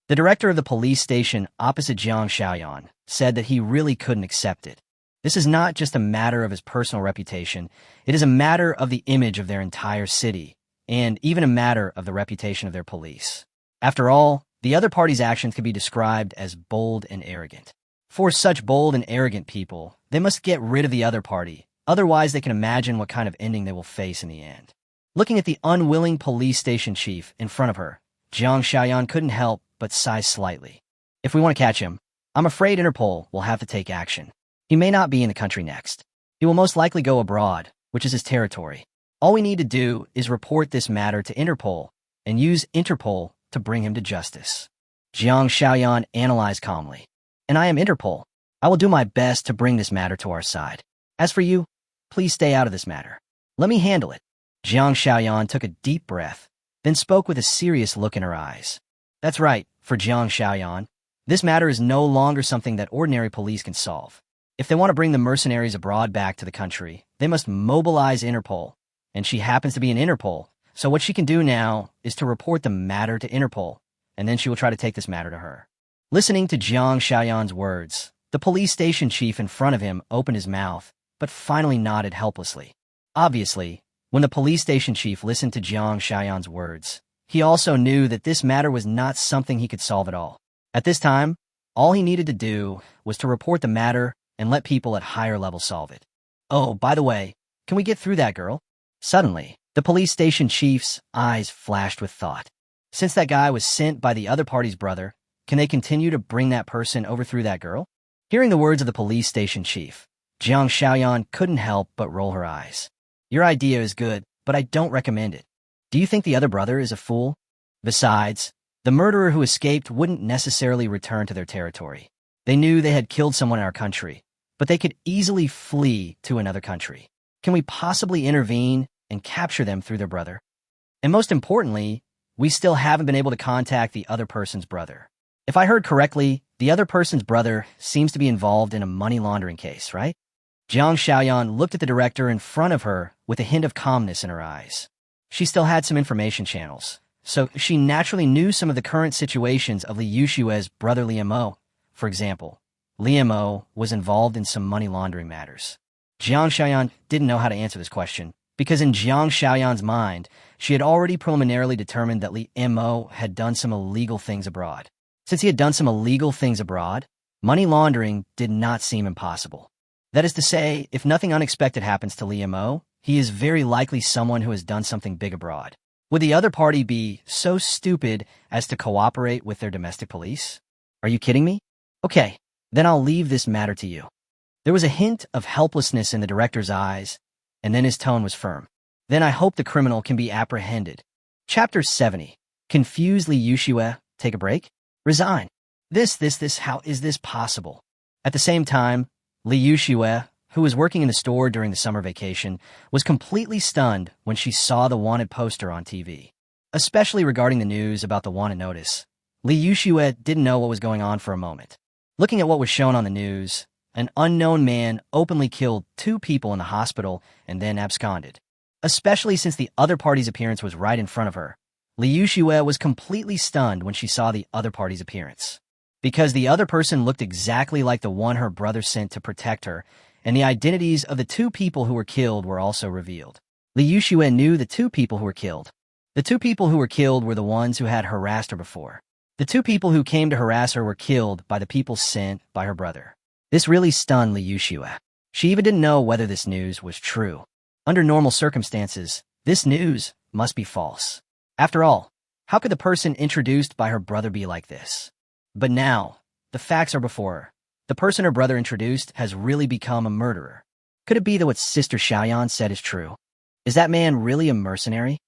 The director of the police station opposite Jiang Xiaoyan said that he really couldn't accept it. This is not just a matter of his personal reputation, it is a matter of the image of their entire city, and even a matter of the reputation of their police. After all, the other party's actions can be described as bold and arrogant. For such bold and arrogant people, they must get rid of the other party, otherwise they can imagine what kind of ending they will face in the end. Looking at the unwilling police station chief in front of her, Jiang Xiaoyan couldn't help but sigh slightly. If we want to catch him, I'm afraid Interpol will have to take action. He may not be in the country next. He will most likely go abroad, which is his territory. All we need to do is report this matter to Interpol and use Interpol to bring him to justice. Jiang Xiaoyan analyzed calmly. And I am Interpol. I will do my best to bring this matter to our side. As for you, please stay out of this matter. Let me handle it. Jiang Xiaoyan took a deep breath, then spoke with a serious look in her eyes. That's right, for Jiang Xiaoyan. This matter is no longer something that ordinary police can solve. If they want to bring the mercenaries abroad back to the country, they must mobilize Interpol, and she happens to be in Interpol, so what she can do now is to report the matter to Interpol, and then she will try to take this matter to her. Listening to Jiang Xiaoyan's words, the police station chief in front of him opened his mouth, but finally nodded helplessly. Obviously, when the police station chief listened to Jiang Xiaoyan's words, he also knew that this matter was not something he could solve at all. At this time, all he needed to do was to report the matter and let people at higher levels solve it. Oh, by the way, can we get through that girl? Suddenly, the police station chief's eyes flashed with thought. Since that guy was sent by the other party's brother, can they continue to bring that person over through that girl? Hearing the words of the police station chief, Jiang Xiaoyan couldn't help but roll her eyes. Your idea is good, but I don't recommend it. Do you think the other brother is a fool? Besides, the murderer who escaped wouldn't necessarily return to their territory. They knew they had killed someone in our country, but they could easily flee to another country. Can we possibly intervene and capture them through their brother? And most importantly, we still haven't been able to contact the other person's brother. If I heard correctly, the other person's brother seems to be involved in a money laundering case, right? Jiang Xiaoyan looked at the director in front of her with a hint of calmness in her eyes. She still had some information channels, so she naturally knew some of the current situations of Li Yushue's brother Liu Mo. For example, Liu Mo was involved in some money laundering matters. Jiang Xiaoyan didn't know how to answer this question, because in Jiang Xiaoyan's mind, she had already preliminarily determined that Liu Mo had done some illegal things abroad. Since he had done some illegal things abroad, money laundering did not seem impossible. That is to say, if nothing unexpected happens to Liu Mo, he is very likely someone who has done something big abroad. Would the other party be so stupid as to cooperate with their domestic police? Are you kidding me? Okay, then I'll leave this matter to you. There was a hint of helplessness in the director's eyes, and then his tone was firm. Then I hope the criminal can be apprehended. Chapter 70. Confused Li Yushue, take a break? Resign. How is this possible? At the same time, Li Yushue, who was working in the store during the summer vacation, was completely stunned when she saw the wanted poster on TV. Especially regarding the news about the wanted notice, Li Yushue didn't know what was going on for a moment. Looking at what was shown on the news, an unknown man openly killed 2 people in the hospital and then absconded. Especially since the other party's appearance was right in front of her, Li Yushue was completely stunned when she saw the other party's appearance. Because the other person looked exactly like the one her brother sent to protect her, and the identities of the 2 people who were killed were also revealed. Li Yushue knew the 2 people who were killed. The 2 people who were killed were the ones who had harassed her before. The 2 people who came to harass her were killed by the people sent by her brother. This really stunned Li Yushue. She even didn't know whether this news was true. Under normal circumstances, this news must be false. After all, how could the person introduced by her brother be like this? But now, the facts are before her. The person her brother introduced has really become a murderer. Could it be that what Sister Xiaoyan said is true? Is that man really a mercenary?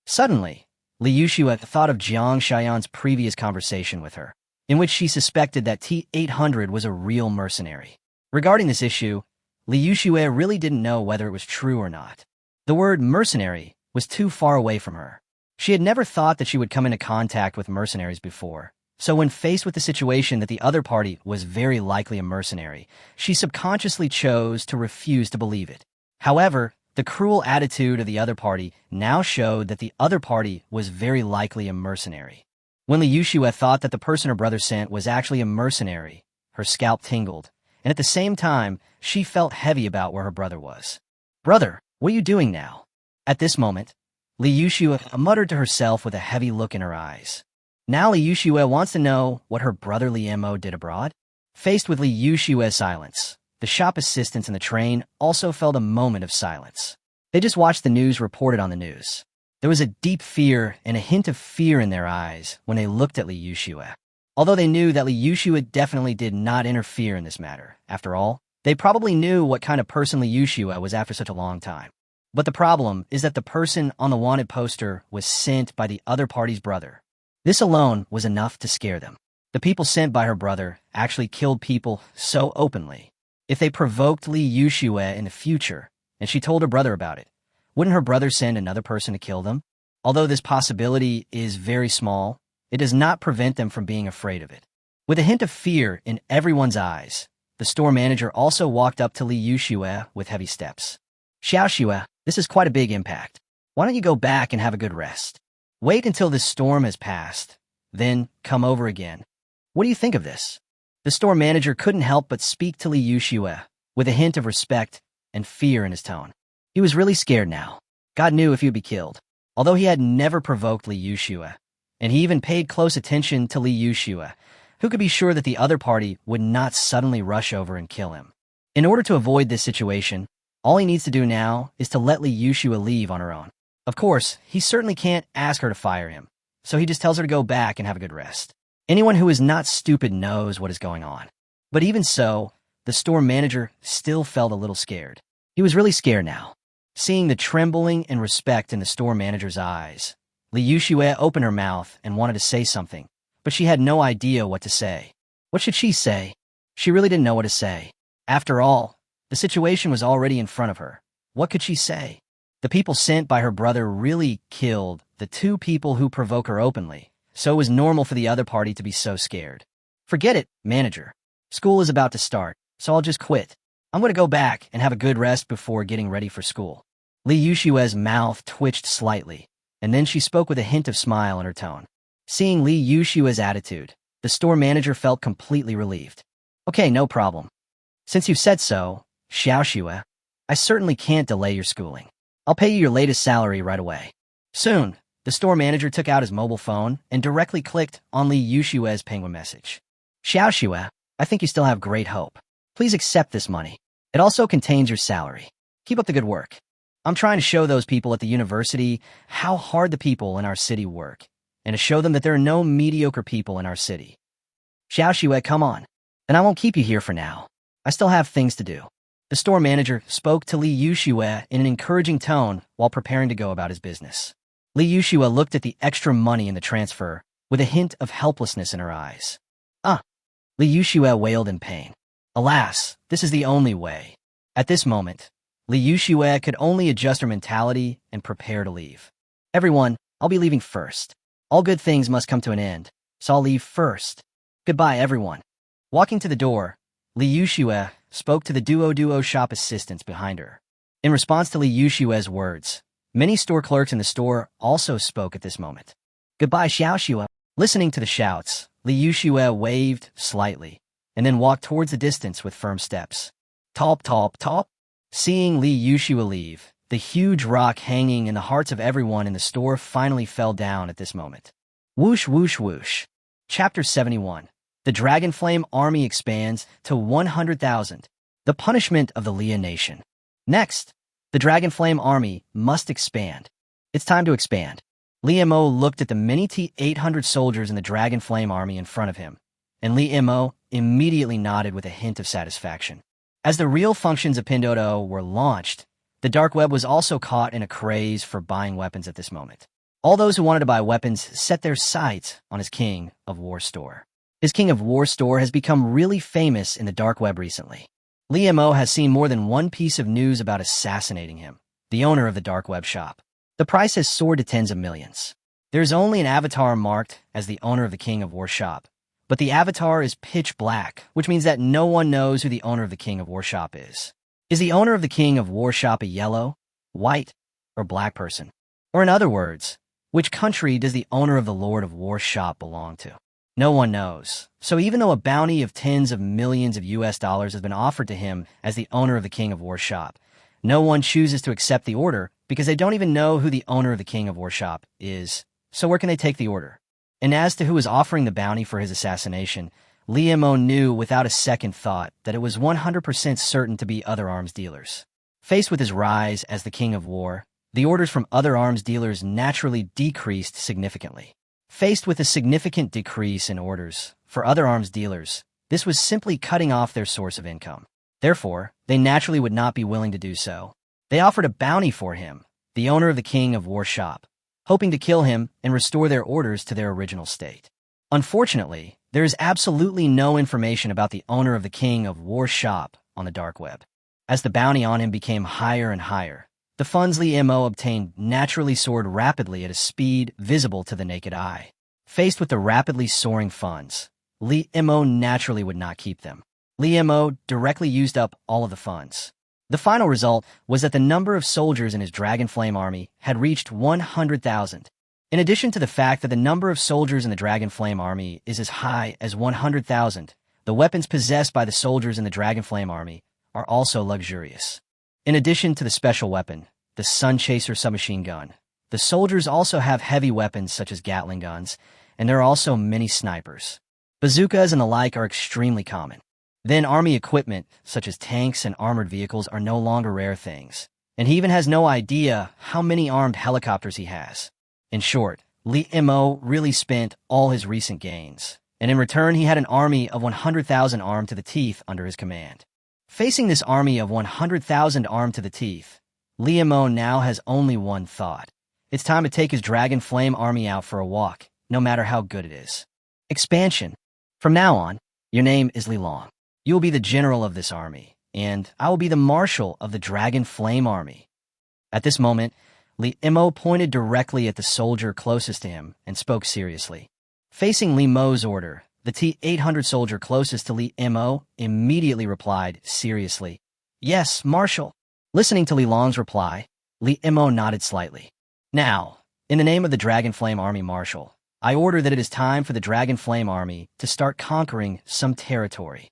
Suddenly, Li Yushue thought of Jiang Xiaoyan's previous conversation with her, in which she suspected that T-800 was a real mercenary. Regarding this issue, Li Yushue really didn't know whether it was true or not. The word mercenary was too far away from her. She had never thought that she would come into contact with mercenaries before. So when faced with the situation that the other party was very likely a mercenary, she subconsciously chose to refuse to believe it. However, the cruel attitude of the other party now showed that the other party was very likely a mercenary. When Li Yushue thought that the person her brother sent was actually a mercenary, her scalp tingled, and at the same time, she felt heavy about where her brother was. "Brother, what are you doing now?" At this moment, Li Yushue muttered to herself with a heavy look in her eyes. Now Li Yushue wants to know what her brother Li Mo did abroad. Faced with Li Yushue's silence, the shop assistants in the train also felt a moment of silence. They just watched the news reported on the news. There was a deep fear and a hint of fear in their eyes when they looked at Li Yushue. Although they knew that Li Yushue definitely did not interfere in this matter. After all, they probably knew what kind of person Li Yushue was after such a long time. But the problem is that the person on the wanted poster was sent by the other party's brother. This alone was enough to scare them. The people sent by her brother actually killed people so openly. If they provoked Li Yushue in the future, and she told her brother about it, wouldn't her brother send another person to kill them? Although this possibility is very small, it does not prevent them from being afraid of it. With a hint of fear in everyone's eyes, the store manager also walked up to Li Yushue with heavy steps. "Xiaoxue, this is quite a big impact. Why don't you go back and have a good rest? Wait until this storm has passed, then come over again. What do you think of this?" The store manager couldn't help but speak to Li Yushue with a hint of respect and fear in his tone. He was really scared now. God knew if he would be killed. Although he had never provoked Li Yushue, and he even paid close attention to Li Yushue, who could be sure that the other party would not suddenly rush over and kill him. In order to avoid this situation, all he needs to do now is to let Li Yushue leave on her own. Of course, he certainly can't ask her to fire him, so he just tells her to go back and have a good rest. Anyone who is not stupid knows what is going on. But even so, the store manager still felt a little scared. He was really scared now. Seeing the trembling and respect in the store manager's eyes, Li Yushue opened her mouth and wanted to say something, but she had no idea what to say. What should she say? She really didn't know what to say. After all, the situation was already in front of her. What could she say? The people sent by her brother really killed the two people who provoke her openly, so it was normal for the other party to be so scared. "Forget it, manager. School is about to start, so I'll just quit. I'm going to go back and have a good rest before getting ready for school." Li Yushue's mouth twitched slightly, and then she spoke with a hint of smile in her tone. Seeing Li Yushue's attitude, the store manager felt completely relieved. "Okay, no problem. Since you've said so, Xiaoxue, I certainly can't delay your schooling. I'll pay you your latest salary right away." Soon, the store manager took out his mobile phone and directly clicked on Li Yushue's penguin message. "Xiaoxue, I think you still have great hope. Please accept this money. It also contains your salary. Keep up the good work. I'm trying to show those people at the university how hard the people in our city work, and to show them that there are no mediocre people in our city. Xiaoxue, come on. And I won't keep you here for now. I still have things to do." The store manager spoke to Li Yushue in an encouraging tone while preparing to go about his business. Li Yushue looked at the extra money in the transfer with a hint of helplessness in her eyes. Li Yushue wailed in pain. Alas, this is the only way. At this moment, Li Yushue could only adjust her mentality and prepare to leave. "Everyone, I'll be leaving first. All good things must come to an end, so I'll leave first. Goodbye, everyone." Walking to the door, Li Yushue spoke to the duo shop assistants behind her. In response to Li Yushue's words, many store clerks in the store also spoke at this moment. "Goodbye, Xiaoxue." Listening to the shouts, Li Yushue waved slightly, and then walked towards the distance with firm steps. Top, top, top. Seeing Li Yushue leave, the huge rock hanging in the hearts of everyone in the store finally fell down at this moment. Whoosh, whoosh, whoosh. Chapter 71. The Dragon Flame Army expands to 100,000. The punishment of the Lia Nation. Next, the Dragon Flame Army must expand. It's time to expand. Li Mo looked at the many T-800 soldiers in the Dragon Flame Army in front of him, and Li Mo immediately nodded with a hint of satisfaction. As the real functions of Pinduoduo were launched, the dark web was also caught in a craze for buying weapons at this moment. All those who wanted to buy weapons set their sights on his King of War store. His King of War store has become really famous in the dark web recently. Li Mo has seen more than one piece of news about assassinating him, the owner of the dark web shop. The price has soared to tens of millions. There is only an avatar marked as the owner of the King of War shop, but the avatar is pitch black, which means that no one knows who the owner of the King of War shop is. Is the owner of the King of War shop a yellow, white, or black person? Or in other words, Which country does the owner of the Lord of War shop belong to? No one knows. So even though a bounty of tens of millions of US dollars has been offered to him as the owner of the King of War shop, no one chooses to accept the order because they don't even know who the owner of the King of War shop is. So where can they take the order? And as to who was offering the bounty for his assassination, Lee Mo knew without a second thought that it was 100% certain to be other arms dealers. Faced with his rise as the King of War, the orders from other arms dealers naturally decreased significantly. Faced with a significant decrease in orders for other arms dealers, this was simply cutting off their source of income. Therefore, they naturally would not be willing to do so. They offered a bounty for him, the owner of the King of War shop, hoping to kill him and restore their orders to their original state. Unfortunately, there is absolutely no information about the owner of the King of War shop on the dark web. As the bounty on him became higher and higher, the funds Lee Mo obtained naturally soared rapidly at a speed visible to the naked eye. Faced with the rapidly soaring funds, Lee Mo naturally would not keep them. Lee Mo directly used up all of the funds. The final result was that the number of soldiers in his Dragon Flame army had reached 100,000. In addition to the fact that the number of soldiers in the Dragon Flame army is as high as 100,000, the weapons possessed by the soldiers in the Dragon Flame army are also luxurious. In addition to the special weapon, the Sun Chaser submachine gun, the soldiers also have heavy weapons such as Gatling guns, and there are also many snipers. Bazookas and the like are extremely common. Then army equipment, such as tanks and armored vehicles, are no longer rare things. And he even has no idea how many armed helicopters he has. In short, Lee Mo really spent all his recent gains, and in return he had an army of 100,000 armed to the teeth under his command. Facing this army of 100,000 armed to the teeth, Lee Mo now has only one thought. It's time to take his Dragon Flame army out for a walk, no matter how good it is. Expansion. From now on, your name is Li Long. You will be the general of this army, and I will be the marshal of the Dragon Flame army. At this moment, Lee Mo pointed directly at the soldier closest to him and spoke seriously. Facing Lee Mo's order, the T-800 soldier closest to Lee Mo immediately replied seriously, "Yes, Marshal." Listening to Li Long's reply, Lee Mo nodded slightly. "Now, in the name of the Dragon Flame Army Marshal, I order that it is time for the Dragon Flame Army to start conquering some territory.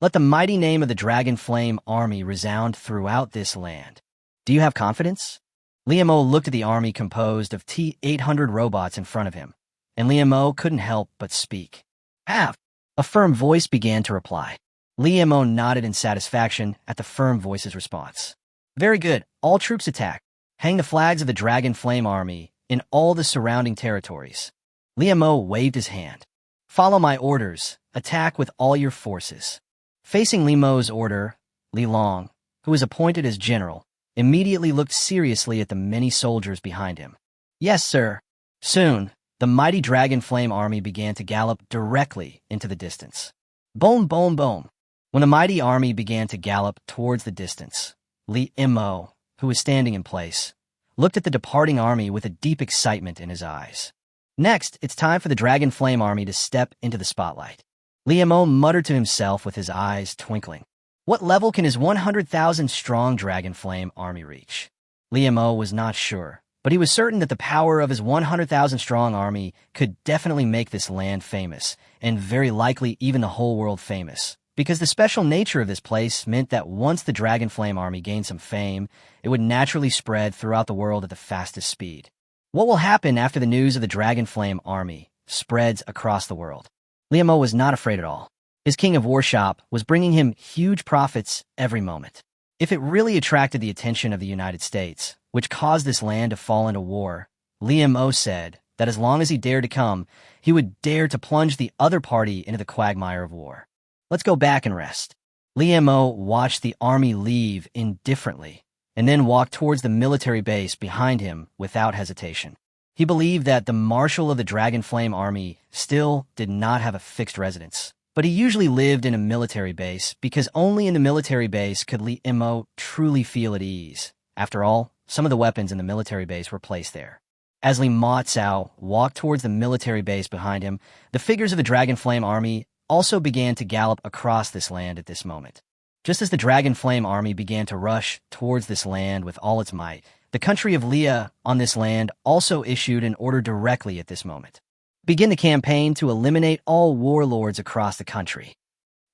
Let the mighty name of the Dragon Flame Army resound throughout this land. Do you have confidence?" Lee Mo looked at the army composed of T-800 robots in front of him, and Lee Mo couldn't help but speak. "Have." A firm voice began to reply. Lee Mo nodded in satisfaction at the firm voice's response. "Very good. All troops attack. Hang the flags of the Dragon Flame Army in all the surrounding territories." Lee Mo waved his hand. "Follow my orders. Attack with all your forces." Facing Lee Mo's order, Li Long, who was appointed as general, immediately looked seriously at the many soldiers behind him. "Yes, sir." Soon, the mighty Dragon Flame army began to gallop directly into the distance. Boom, boom, boom. When the mighty army began to gallop towards the distance, Lee Mo, who was standing in place, looked at the departing army with a deep excitement in his eyes. Next, it's time for the Dragon Flame army to step into the spotlight. Lee Mo muttered to himself with his eyes twinkling. What level can his 100,000-strong Dragon Flame army reach? Lee Mo was not sure, but he was certain that the power of his 100,000-strong army could definitely make this land famous, and very likely even the whole world famous, because the special nature of this place meant that once the Dragon Flame army gained some fame, it would naturally spread throughout the world at the fastest speed. What will happen after the news of the Dragon Flame army spreads across the world? Lee Mo was not afraid at all. His King of War shop was bringing him huge profits every moment. If it really attracted the attention of the United States, which caused this land to fall into war, Lee Mo said that as long as he dared to come, he would dare to plunge the other party into the quagmire of war. Let's go back and rest. Lee Mo watched the army leave indifferently, and then walked towards the military base behind him without hesitation. He believed that the marshal of the Dragon Flame army still did not have a fixed residence, but he usually lived in a military base because only in the military base could Lee Mo truly feel at ease. After all, some of the weapons in the military base were placed there. As Li Mo walked towards the military base behind him, the figures of the Dragon Flame army also began to gallop across this land at this moment. Just as the Dragon Flame army began to rush towards this land with all its might, The country of Leah on this land also issued an order directly at this moment. Begin the campaign to eliminate all warlords across the country.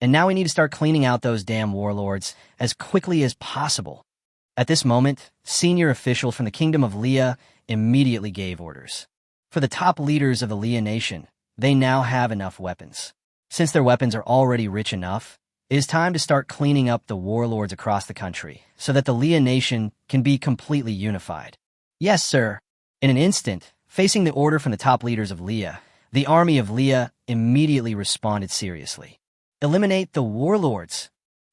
And now we need to start cleaning out those damn warlords as quickly as possible. At this moment, senior officials from the kingdom of Leah immediately gave orders. For the top leaders of the Leah nation, they now have enough weapons. Since their weapons are already rich enough, it is time to start cleaning up the warlords across the country so that the Leah nation can be completely unified. Yes, sir. In an instant, facing the order from the top leaders of Leah, the army of Leah immediately responded seriously. Eliminate the warlords.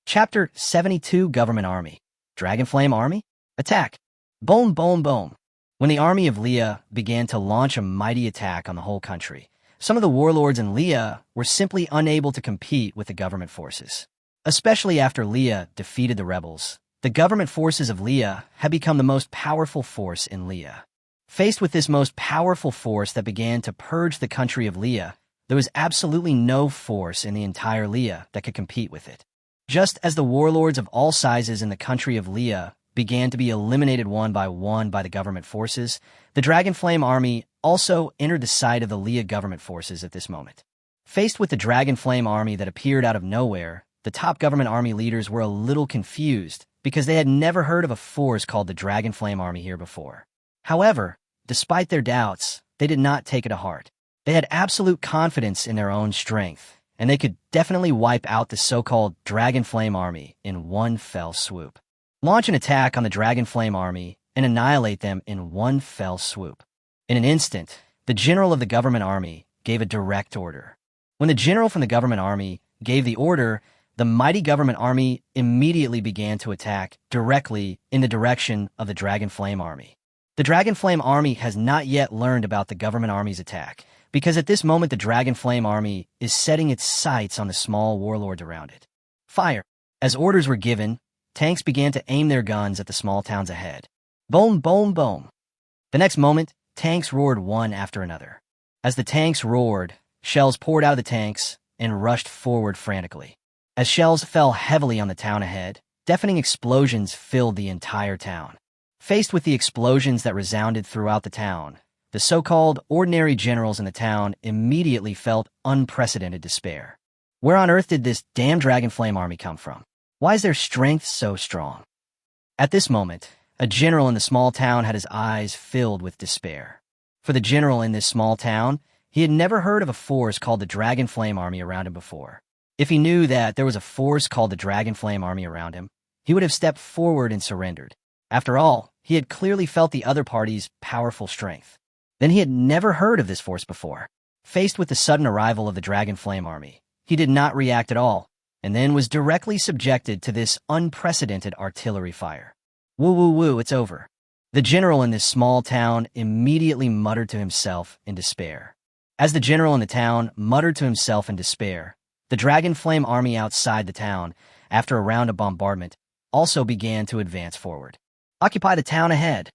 Chapter 72 Government Army. Dragonflame Army? Attack. Boom, boom, boom. When the army of Leah began to launch a mighty attack on the whole country, some of the warlords in Leah were simply unable to compete with the government forces. Especially after Leah defeated the rebels, the government forces of Leah had become the most powerful force in Leah. Faced with this most powerful force that began to purge the country of Leah, there was absolutely no force in the entire Leah that could compete with it. Just as the warlords of all sizes in the country of Leah began to be eliminated one by the government forces, the Dragonflame Army also entered the sight of the Leah government forces at this moment. Faced with the Dragonflame Army that appeared out of nowhere, the top government army leaders were a little confused because they had never heard of a force called the Dragonflame Army here before. However, despite their doubts, they did not take it to heart. They had absolute confidence in their own strength, and they could definitely wipe out the so-called Dragonflame Army in one fell swoop. Launch an attack on the Dragonflame Army and annihilate them in one fell swoop. In an instant, the general of the government army gave a direct order. When the general from the government army gave the order, the mighty government army immediately began to attack directly in the direction of the Dragonflame Army. The Dragonflame Army has not yet learned about the government army's attack, because at this moment the Dragonflame Army is setting its sights on the small warlords around it. Fire! As orders were given, tanks began to aim their guns at the small towns ahead. Boom, boom, boom. The next moment, tanks roared one after another. As the tanks roared, shells poured out of the tanks and rushed forward frantically. As shells fell heavily on the town ahead, deafening explosions filled the entire town. Faced with the explosions that resounded throughout the town, the so-called ordinary generals in the town immediately felt unprecedented despair. Where on earth did this damn Dragonflame Army come from? Why is their strength so strong? At this moment, a general in the small town had his eyes filled with despair. For the general in this small town, he had never heard of a force called the Dragonflame Army around him before. If he knew that there was a force called the Dragonflame Army around him, he would have stepped forward and surrendered. After all, he had clearly felt the other party's powerful strength. Then he had never heard of this force before. Faced with the sudden arrival of the Dragonflame Army, he did not react at all, and then was directly subjected to this unprecedented artillery fire. Woo woo woo, it's over. The general in this small town immediately muttered to himself in despair. As the general in the town muttered to himself in despair, the Dragonflame Army outside the town, after a round of bombardment, also began to advance forward. Occupy the town ahead.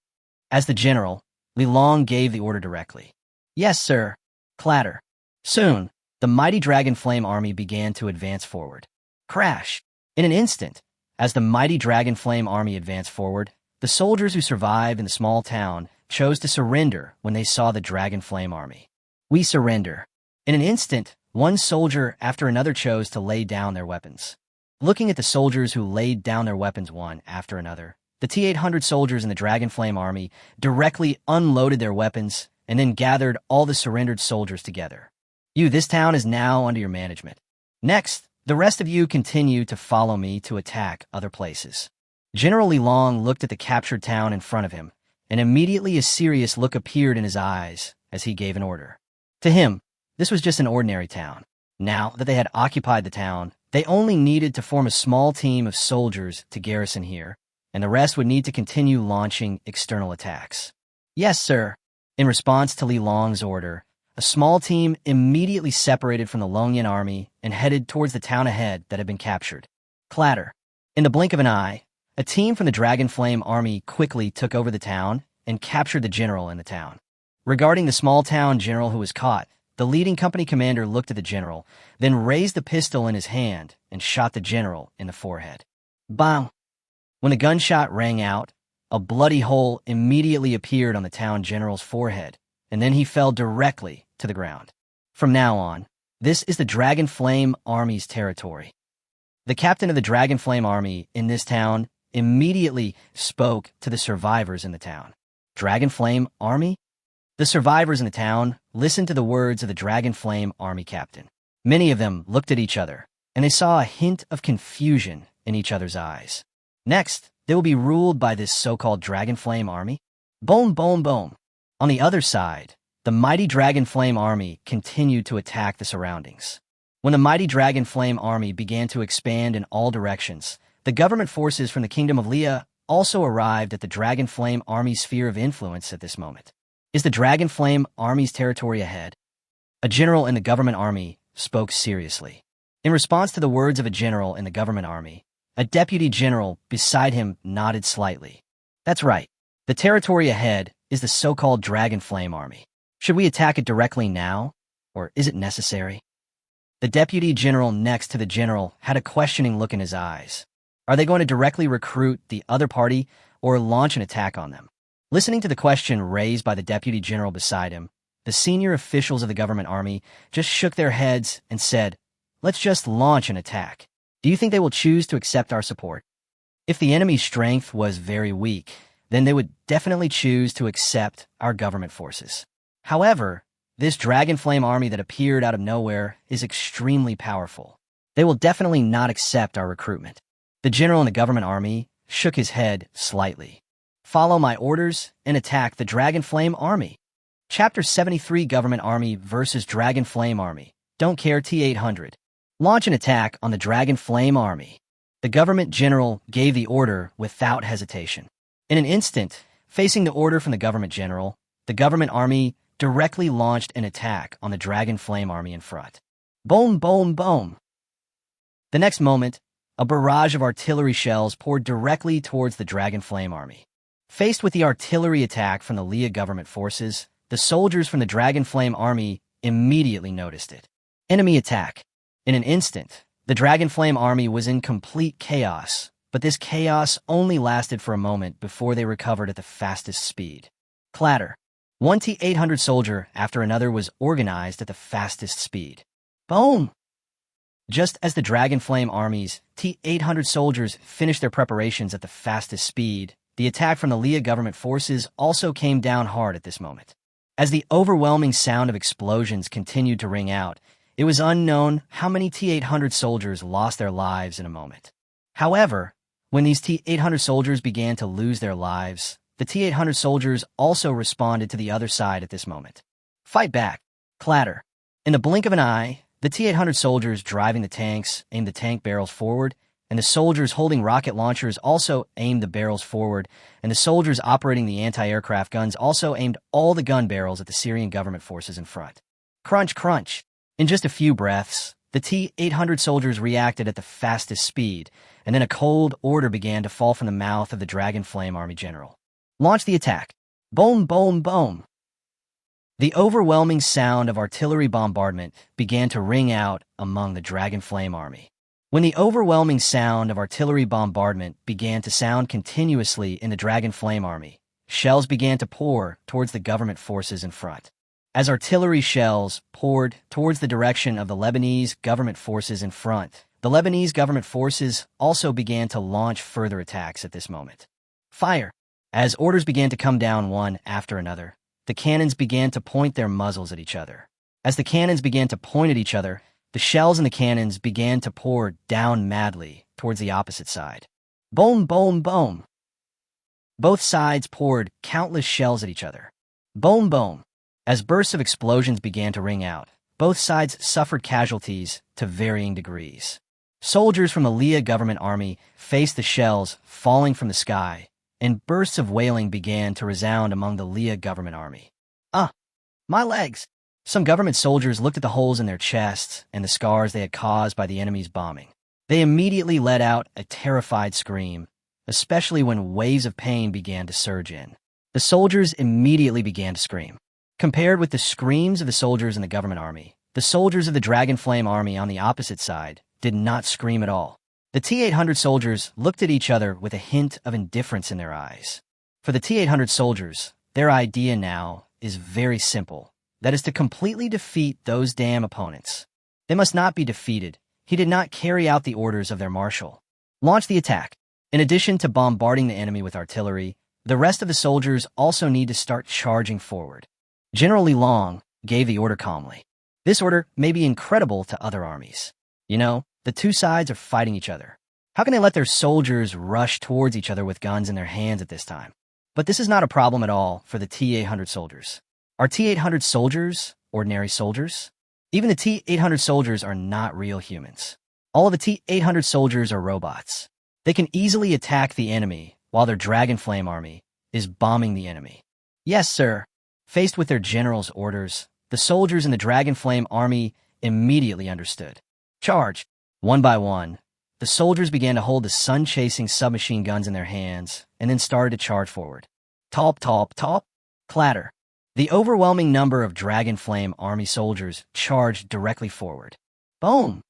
As the general, Li Long gave the order directly. Yes, sir. Clatter. Soon, the mighty Dragonflame Army began to advance forward. Crash. In an instant, as the mighty Dragonflame Army advanced forward, the soldiers who survived in the small town chose to surrender when they saw the Dragonflame Army. We surrender. In an instant, one soldier after another chose to lay down their weapons. Looking at the soldiers who laid down their weapons one after another, the T-800 soldiers in the Dragonflame Army directly unloaded their weapons and then gathered all the surrendered soldiers together. This town is now under your management. Next, the rest of you continue to follow me to attack other places. General Li Long looked at the captured town in front of him, and immediately a serious look appeared in his eyes as he gave an order. To him, this was just an ordinary town. Now that they had occupied the town, they only needed to form a small team of soldiers to garrison here, and the rest would need to continue launching external attacks. Yes, sir. In response to Li Long's order, a small team immediately separated from the Longyan army and headed towards the town ahead that had been captured. Clatter. In the blink of an eye, a team from the Dragonflame Army quickly took over the town and captured the general in the town. Regarding the small town general who was caught, the leading company commander looked at the general, then raised the pistol in his hand and shot the general in the forehead. Bang! When the gunshot rang out, A bloody hole immediately appeared on the town general's forehead, and then he fell directly to the ground. From now on, this is the Dragon Flame Army's territory. The captain of the Dragon Flame Army in this town immediately spoke to the survivors in the town. Dragon Flame Army? The survivors in the town listened to the words of the Dragon Flame Army captain. Many of them looked at each other, and they saw a hint of confusion in each other's eyes. Next, they will be ruled by this so-called Dragon Flame Army? Boom, boom, boom. On the other side, the mighty Dragon Flame Army continued to attack the surroundings. When the mighty Dragon Flame Army began to expand in all directions, the government forces from the Kingdom of Leah also arrived at the Dragon Flame Army's sphere of influence at this moment. Is the Dragon Flame Army's territory ahead? A general in the government army spoke seriously. In response to the words of a general in the government army, a deputy general beside him nodded slightly. That's right. The territory ahead is the so-called Dragon Flame Army. Should we attack it directly now, or is it necessary? The deputy general next to the general had a questioning look in his eyes. Are they going to directly recruit the other party or launch an attack on them? Listening to the question raised by the deputy general beside him, the senior officials of the government army just shook their heads and said, "Let's just launch an attack. Do you think they will choose to accept our support?" If the enemy's strength was very weak, then they would definitely choose to accept our government forces. However, this Dragon Flame Army that appeared out of nowhere is extremely powerful. They will definitely not accept our recruitment. The general in the government army shook his head slightly. Follow my orders and attack the Dragon Flame Army. Chapter 73 Government Army versus Dragon Flame Army. Don't care T-800. Launch an attack on the Dragon Flame Army. The government general gave the order without hesitation. In an instant, facing the order from the government general, the government army directly launched an attack on the Dragon Flame Army in front. Boom, boom, boom. The next moment, a barrage of artillery shells poured directly towards the Dragon Flame Army. Faced with the artillery attack from the Leah government forces, the soldiers from the Dragon Flame Army immediately noticed it. Enemy attack. In an instant, the Dragon Flame Army was in complete chaos, but this chaos only lasted for a moment before they recovered at the fastest speed. Clatter. One T-800 soldier after another was organized at the fastest speed. Boom! Just as the Dragon Flame Army's T-800 soldiers finished their preparations at the fastest speed, the attack from the Leah government forces also came down hard at this moment. As the overwhelming sound of explosions continued to ring out, it was unknown how many T-800 soldiers lost their lives in a moment. However, when these T-800 soldiers began to lose their lives, the T-800 soldiers also responded to the other side at this moment. Fight back. Clatter. In the blink of an eye, the T-800 soldiers driving the tanks aimed the tank barrels forward, and the soldiers holding rocket launchers also aimed the barrels forward, and the soldiers operating the anti-aircraft guns also aimed all the gun barrels at the Syrian government forces in front. Crunch, crunch. In just a few breaths, the T-800 soldiers reacted at the fastest speed, and then a cold order began to fall from the mouth of the Dragon Flame Army general. Launch the attack. Boom, boom, boom. The overwhelming sound of artillery bombardment began to ring out among the Dragon Flame Army. When the overwhelming sound of artillery bombardment began to sound continuously in the Dragon Flame Army, shells began to pour towards the government forces in front. As artillery shells poured towards the direction of the Lebanese government forces in front, the Lebanese government forces also began to launch further attacks at this moment. Fire! As orders began to come down one after another, the cannons began to point their muzzles at each other. As the cannons began to point at each other, the shells in the cannons began to pour down madly towards the opposite side. Boom, boom, boom. Both sides poured countless shells at each other. Boom, boom. As bursts of explosions began to ring out, both sides suffered casualties to varying degrees. Soldiers from the Leah government army faced the shells falling from the sky, and bursts of wailing began to resound among the Leah government army. My legs! Some government soldiers looked at the holes in their chests and the scars they had caused by the enemy's bombing. They immediately let out a terrified scream, especially when waves of pain began to surge in. The soldiers immediately began to scream. Compared with the screams of the soldiers in the government army, the soldiers of the Dragon Flame Army on the opposite side did not scream at all. The T-800 soldiers looked at each other with a hint of indifference in their eyes. For the T-800 soldiers, their idea now is very simple. That is to completely defeat those damn opponents. They must not be defeated. He did not carry out the orders of their marshal. Launch the attack. In addition to bombarding the enemy with artillery, the rest of the soldiers also need to start charging forward. General Li Long gave the order calmly. This order may be incredible to other armies. You know, the two sides are fighting each other. How can they let their soldiers rush towards each other with guns in their hands at this time? But this is not a problem at all for the T-800 soldiers. Are T-800 soldiers ordinary soldiers? Even the T-800 soldiers are not real humans. All of the T-800 soldiers are robots. They can easily attack the enemy while their Dragon Flame army is bombing the enemy. Yes, sir. Faced with their general's orders, the soldiers in the Dragon Flame army immediately understood. Charge! One by one, the soldiers began to hold the sun-chasing submachine guns in their hands and then started to charge forward. Top, top, top, clatter. The overwhelming number of Dragon Flame army soldiers charged directly forward. Boom!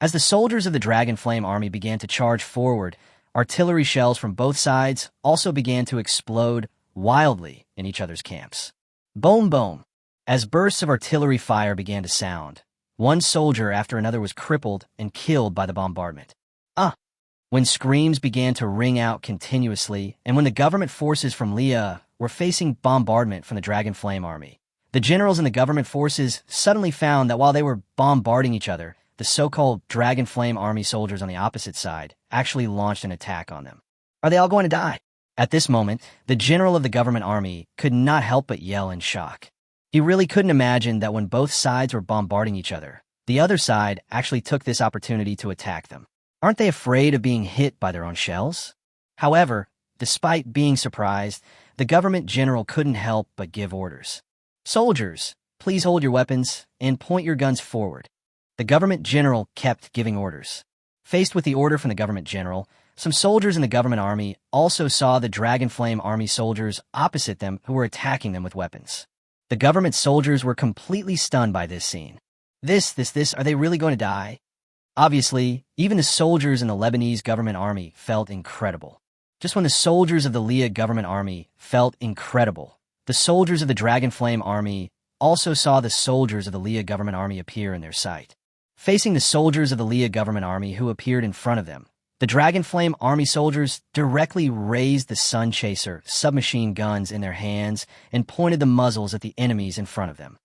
As the soldiers of the Dragon Flame army began to charge forward, artillery shells from both sides also began to explode wildly in each other's camps. Boom, boom. As bursts of artillery fire began to sound, one soldier after another was crippled and killed by the bombardment. When screams began to ring out continuously, and when the government forces from Leah were facing bombardment from the Dragon Flame army, the generals in the government forces suddenly found that while they were bombarding each other, the so-called Dragon Flame army soldiers on the opposite side actually launched an attack on them. Are they all going to die? At this moment, the general of the government army could not help but yell in shock. He really couldn't imagine that when both sides were bombarding each other, the other side actually took this opportunity to attack them. Aren't they afraid of being hit by their own shells? However, despite being surprised, the government general couldn't help but give orders. Soldiers, please hold your weapons and point your guns forward. The government general kept giving orders. Faced with the order from the government general, some soldiers in the government army also saw the Dragon Flame army soldiers opposite them who were attacking them with weapons. The government soldiers were completely stunned by this scene. Are they really going to die? Obviously, even the soldiers in the Lebanese government army felt incredible. Just when the soldiers of the Leah government army felt incredible, the soldiers of the Dragon Flame army also saw the soldiers of the Leah government army appear in their sight. Facing the soldiers of the Leah government army who appeared in front of them, the Dragon Flame army soldiers directly raised the Sun Chaser submachine guns in their hands and pointed the muzzles at the enemies in front of them.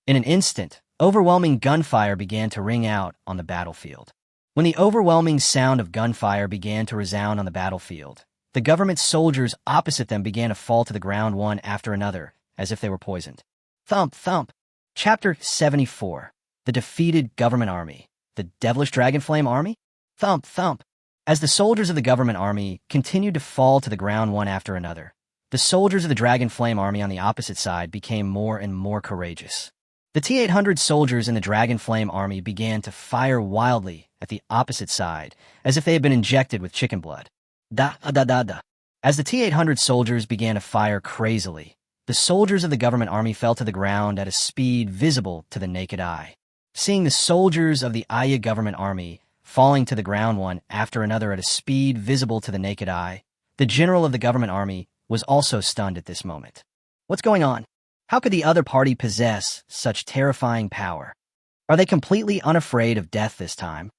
In an instant, overwhelming gunfire began to ring out on the battlefield. When the overwhelming sound of gunfire began to resound on the battlefield, the government soldiers opposite them began to fall to the ground one after another, as if they were poisoned. Thump, thump. Chapter 74. The Defeated Government Army. The Devilish Dragon Flame Army? Thump, thump. As the soldiers of the government army continued to fall to the ground one after another, the soldiers of the Dragon Flame army on the opposite side became more and more courageous. The T-800 soldiers in the Dragon Flame army began to fire wildly at the opposite side, as if they had been injected with chicken blood. As the T-800 soldiers began to fire crazily, the soldiers of the government army fell to the ground at a speed visible to the naked eye. Seeing the soldiers of the Aya government army falling to the ground one after another at a speed visible to the naked eye, the general of the government army was also stunned at this moment. What's going on? How could the other party possess such terrifying power? Are they completely unafraid of death this time?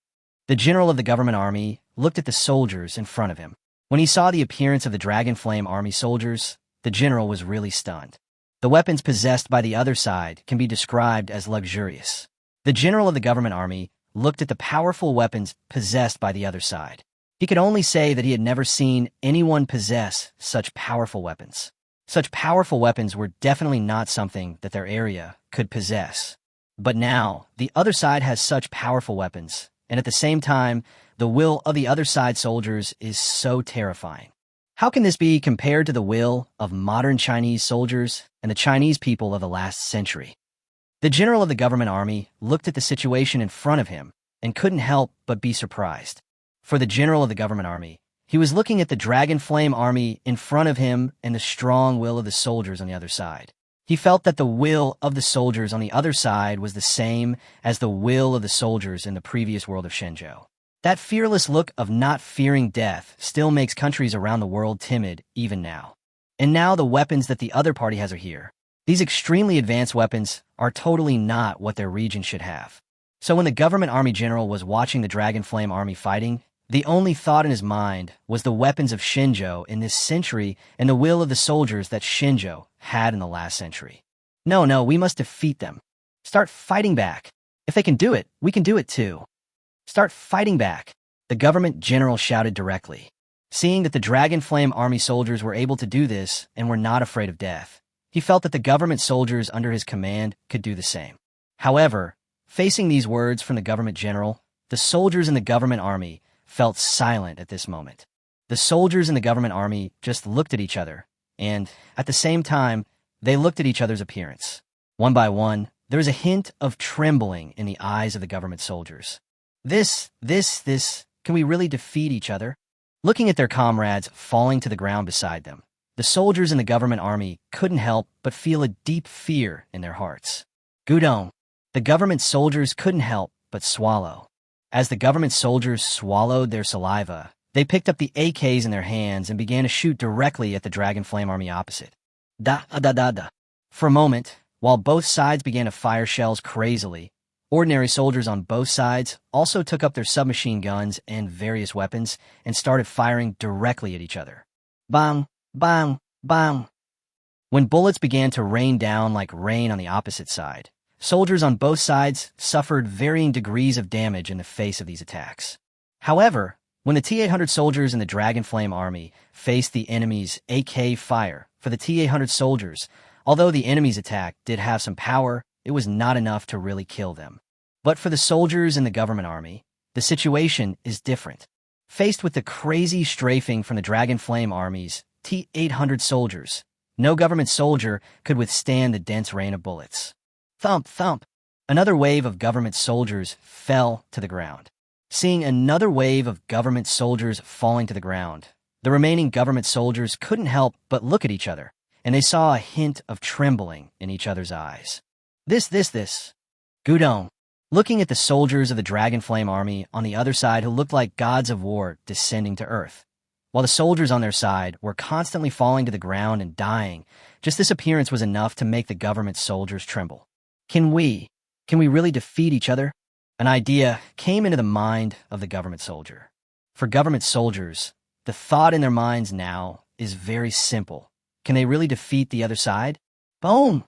The general of the government army looked at the soldiers in front of him. When he saw the appearance of the Dragon Flame army soldiers, the general was really stunned. The weapons possessed by the other side can be described as luxurious. The general of the government army looked at the powerful weapons possessed by the other side. He could only say that he had never seen anyone possess such powerful weapons. Such powerful weapons were definitely not something that their area could possess. But now, the other side has such powerful weapons, and at the same time, the will of the other side soldiers is so terrifying. How can this be compared to the will of modern Chinese soldiers and the Chinese people of the last century? The general of the government army looked at the situation in front of him and couldn't help but be surprised. For the general of the government army, he was looking at the Dragon Flame army in front of him and the strong will of the soldiers on the other side. He felt that the will of the soldiers on the other side was the same as the will of the soldiers in the previous world of Shenzhou. That fearless look of not fearing death still makes countries around the world timid even now. And now the weapons that the other party has are here. These extremely advanced weapons are totally not what their region should have. So when the government army general was watching the Dragon Flame army fighting, the only thought in his mind was the weapons of Shinjo in this century and the will of the soldiers that Shinjo had in the last century. No, we must defeat them. Start fighting back. If they can do it, we can do it too. Start fighting back, the government general shouted directly. Seeing that the Dragon Flame army soldiers were able to do this and were not afraid of death, he felt that the government soldiers under his command could do the same. However, facing these words from the government general, the soldiers in the government army felt silent at this moment. The soldiers in the government army just looked at each other, and, at the same time, they looked at each other's appearance. One by one, there was a hint of trembling in the eyes of the government soldiers. This, can we really defeat each other? Looking at their comrades falling to the ground beside them, the soldiers in the government army couldn't help but feel a deep fear in their hearts. Gudong, the government soldiers couldn't help but swallow. As the government soldiers swallowed their saliva, they picked up the AKs in their hands and began to shoot directly at the Dragon Flame army opposite. Da. For a moment, while both sides began to fire shells crazily, ordinary soldiers on both sides also took up their submachine guns and various weapons and started firing directly at each other. Bang, bang, bang. When bullets began to rain down like rain on the opposite side, soldiers on both sides suffered varying degrees of damage in the face of these attacks. However, when the T-800 soldiers in the Dragon Flame army faced the enemy's AK fire for the T-800 soldiers, although the enemy's attack did have some power, it was not enough to really kill them. But for the soldiers in the government army, the situation is different. Faced with the crazy strafing from the Dragon Flame army's T-800 soldiers, no government soldier could withstand the dense rain of bullets. Thump, thump. Another wave of government soldiers fell to the ground. Seeing another wave of government soldiers falling to the ground, the remaining government soldiers couldn't help but look at each other, and they saw a hint of trembling in each other's eyes. This. Gudong, looking at the soldiers of the Dragon Flame army on the other side who looked like gods of war descending to earth, while the soldiers on their side were constantly falling to the ground and dying. Just this appearance was enough to make the government soldiers tremble. Can we really defeat each other? An idea came into the mind of the government soldier. For government soldiers, the thought in their minds now is very simple. Can they really defeat the other side? Boom!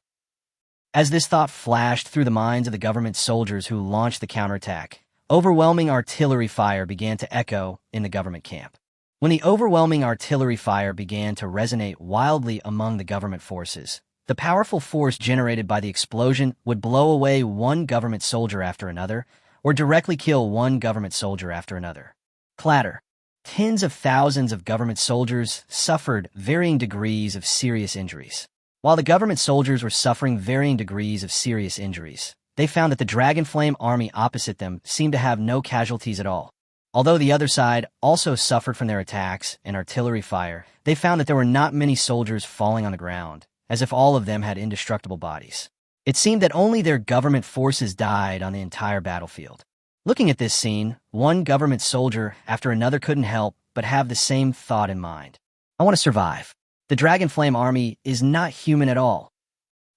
As this thought flashed through the minds of the government soldiers who launched the counterattack, overwhelming artillery fire began to echo in the government camp. When the overwhelming artillery fire began to resonate wildly among the government forces, the powerful force generated by the explosion would blow away one government soldier after another, or directly kill one government soldier after another. Clatter. Tens of thousands of government soldiers suffered varying degrees of serious injuries. While the government soldiers were suffering varying degrees of serious injuries, they found that the Dragon Flame army opposite them seemed to have no casualties at all. Although the other side also suffered from their attacks and artillery fire, they found that there were not many soldiers falling on the ground, as if all of them had indestructible bodies. It seemed that only their government forces died on the entire battlefield. Looking at this scene, one government soldier after another couldn't help but have the same thought in mind. I want to survive. The Dragon Flame army is not human at all.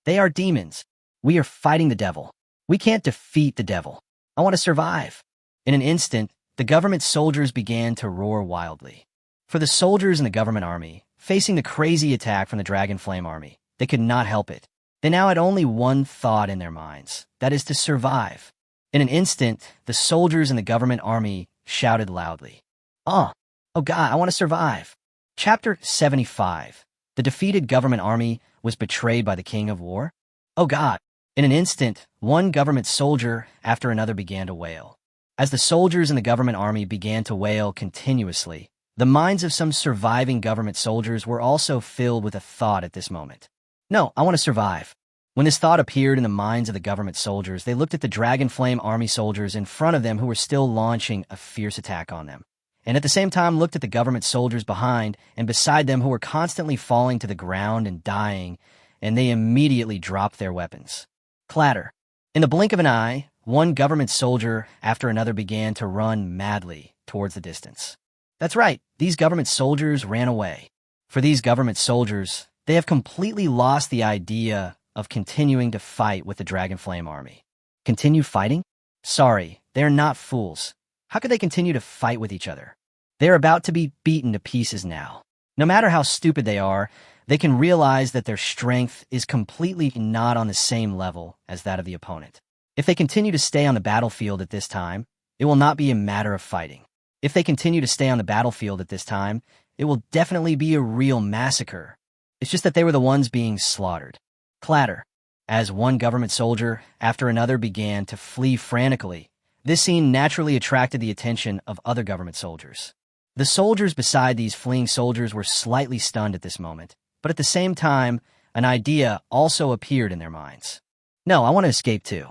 They are demons. We are fighting the devil. We can't defeat the devil. I want to survive. In an instant, the government soldiers began to roar wildly. For the soldiers in the government army, facing the crazy attack from the Dragon Flame army, they could not help it. They now had only one thought in their minds, that is to survive. In an instant, the soldiers in the government army shouted loudly, Oh God, I want to survive. Chapter 75. The defeated government army was betrayed by the king of war. Oh God. In an instant, one government soldier after another began to wail. As the soldiers in the government army began to wail continuously, the minds of some surviving government soldiers were also filled with a thought at this moment. No, I want to survive. When this thought appeared in the minds of the government soldiers, they looked at the Dragon Flame army soldiers in front of them who were still launching a fierce attack on them, and at the same time looked at the government soldiers behind and beside them who were constantly falling to the ground and dying, and they immediately dropped their weapons. Clatter. In the blink of an eye, one government soldier after another began to run madly towards the distance. That's right, these government soldiers ran away. For these government soldiers, they have completely lost the idea of continuing to fight with the Dragonflame army. Continue fighting? Sorry, they're not fools. How could they continue to fight with each other? They're about to be beaten to pieces now. No matter how stupid they are, they can realize that their strength is completely not on the same level as that of the opponent. If they continue to stay on the battlefield at this time, it will not be a matter of fighting. If they continue to stay on the battlefield at this time, it will definitely be a real massacre. It's just that they were the ones being slaughtered. Clatter. As one government soldier after another began to flee frantically, this scene naturally attracted the attention of other government soldiers. The soldiers beside these fleeing soldiers were slightly stunned at this moment, but at the same time, an idea also appeared in their minds. No, I want to escape too.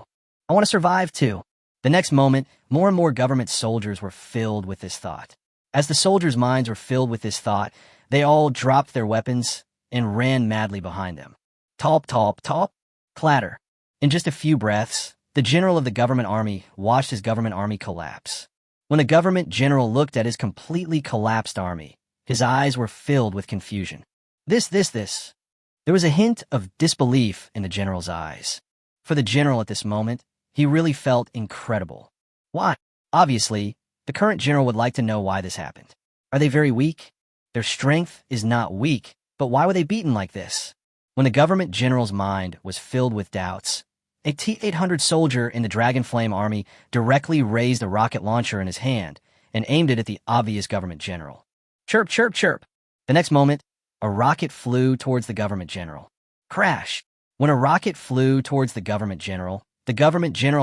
I want to survive too. The next moment, more and more government soldiers were filled with this thought. As the soldiers' minds were filled with this thought, they all dropped their weapons and ran madly behind them. Talp, talp, talp, clatter. In just a few breaths, the general of the government army watched his government army collapse. When the government general looked at his completely collapsed army, his eyes were filled with confusion. This. There was a hint of disbelief in the general's eyes. For the general at this moment, he really felt incredible. Why? Obviously, the current general would like to know why this happened. Are they very weak? Their strength is not weak, but why were they beaten like this? When the government general's mind was filled with doubts, a T-800 soldier in the Dragonflame army directly raised a rocket launcher in his hand and aimed it at the obvious government general. Chirp, chirp, chirp. The next moment, a rocket flew towards the government general. Crash. When a rocket flew towards the government general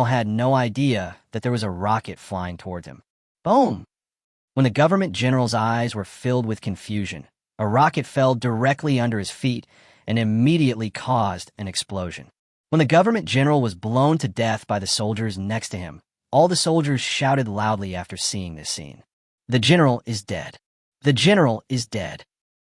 had no idea that there was a rocket flying towards him. Boom! When the government general's eyes were filled with confusion, a rocket fell directly under his feet and immediately caused an explosion. When the government general was blown to death by the soldiers next to him, all the soldiers shouted loudly after seeing this scene. The general is dead. The general is dead.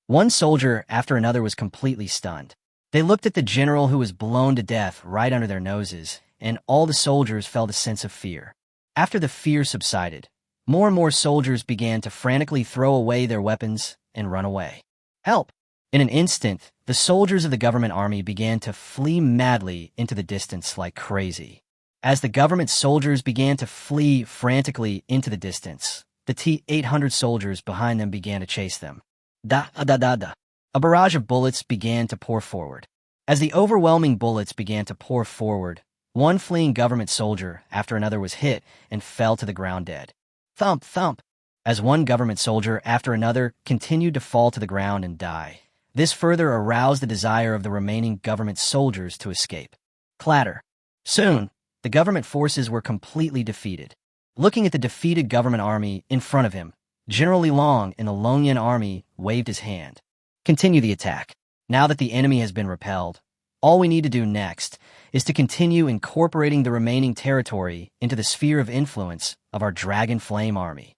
One soldier after another was completely stunned. They looked at the general who was blown to death right under their noses, and all the soldiers felt a sense of fear. After the fear subsided, more and more soldiers began to frantically throw away their weapons and run away. Help! In an instant, the soldiers of the government army began to flee madly into the distance like crazy. As the government soldiers began to flee frantically into the distance, the T-800 soldiers behind them began to chase them. A barrage of bullets began to pour forward. As the overwhelming bullets began to pour forward, one fleeing government soldier after another was hit and fell to the ground dead. Thump, thump. As one government soldier after another continued to fall to the ground and die, this further aroused the desire of the remaining government soldiers to escape. Clatter. Soon, the government forces were completely defeated. Looking at the defeated government army in front of him, General Li Long in the Longyan army waved his hand. Continue the attack. Now that the enemy has been repelled, all we need to do next is to continue incorporating the remaining territory into the sphere of influence of our Dragon Flame army.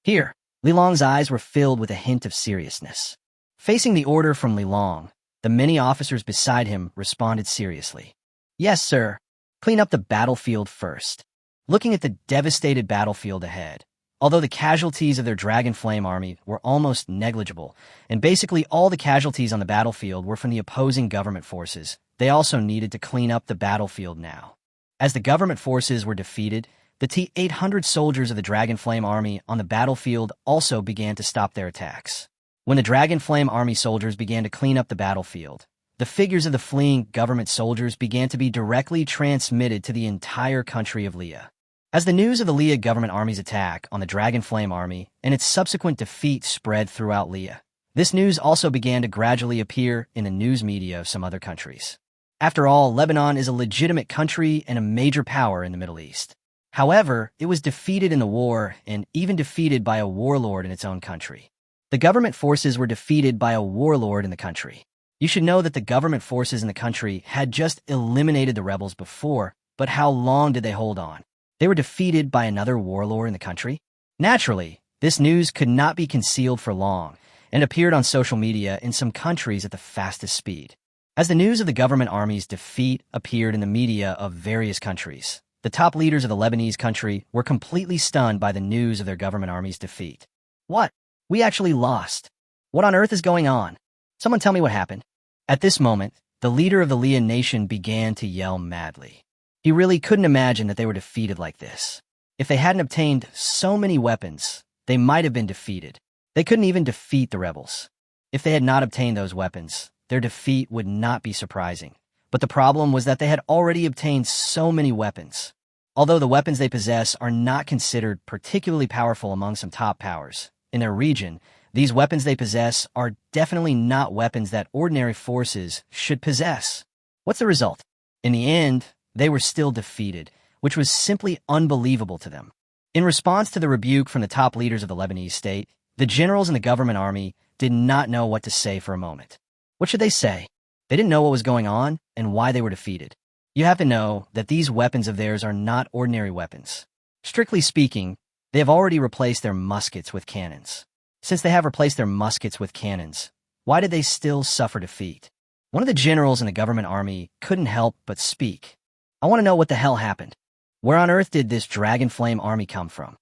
Here, Li Long's eyes were filled with a hint of seriousness. Facing the order from Li Long, the many officers beside him responded seriously. Yes, sir. Clean up the battlefield first. Looking at the devastated battlefield ahead, although the casualties of their Dragonflame army were almost negligible, and basically all the casualties on the battlefield were from the opposing government forces, they also needed to clean up the battlefield now. As the government forces were defeated, the T-800 soldiers of the Dragonflame army on the battlefield also began to stop their attacks. When the Dragonflame army soldiers began to clean up the battlefield, the figures of the fleeing government soldiers began to be directly transmitted to the entire country of Leah. As the news of the Leah government army's attack on the Dragonflame army and its subsequent defeat spread throughout Leah, this news also began to gradually appear in the news media of some other countries. After all, Lebanon is a legitimate country and a major power in the Middle East. However, it was defeated in the war and even defeated by a warlord in its own country. The government forces were defeated by a warlord in the country. You should know that the government forces in the country had just eliminated the rebels before, but how long did they hold on? They were defeated by another warlord in the country? Naturally, this news could not be concealed for long and appeared on social media in some countries at the fastest speed. As the news of the government army's defeat appeared in the media of various countries, The top leaders of the Lebanese country were completely stunned by the news of their government army's defeat. What? We actually lost. What on earth is going on? Someone tell me what happened. At this moment, the leader of the Leah nation began to yell madly. He really couldn't imagine that they were defeated like this. If they hadn't obtained so many weapons, they might have been defeated. They couldn't even defeat the rebels. If they had not obtained those weapons, their defeat would not be surprising. But the problem was that they had already obtained so many weapons. Although the weapons they possess are not considered particularly powerful among some top powers in their region, these weapons they possess are definitely not weapons that ordinary forces should possess. What's the result? In the end, they were still defeated, which was simply unbelievable to them. In response to the rebuke from the top leaders of the Lebanese state, the generals in the government army did not know what to say for a moment. What should they say? They didn't know what was going on and why they were defeated. You have to know that these weapons of theirs are not ordinary weapons. Strictly speaking, they have already replaced their muskets with cannons. Since they have replaced their muskets with cannons, why did they still suffer defeat? One of the generals in the government army couldn't help but speak. I want to know what the hell happened. Where on earth did this Dragon Flame army come from?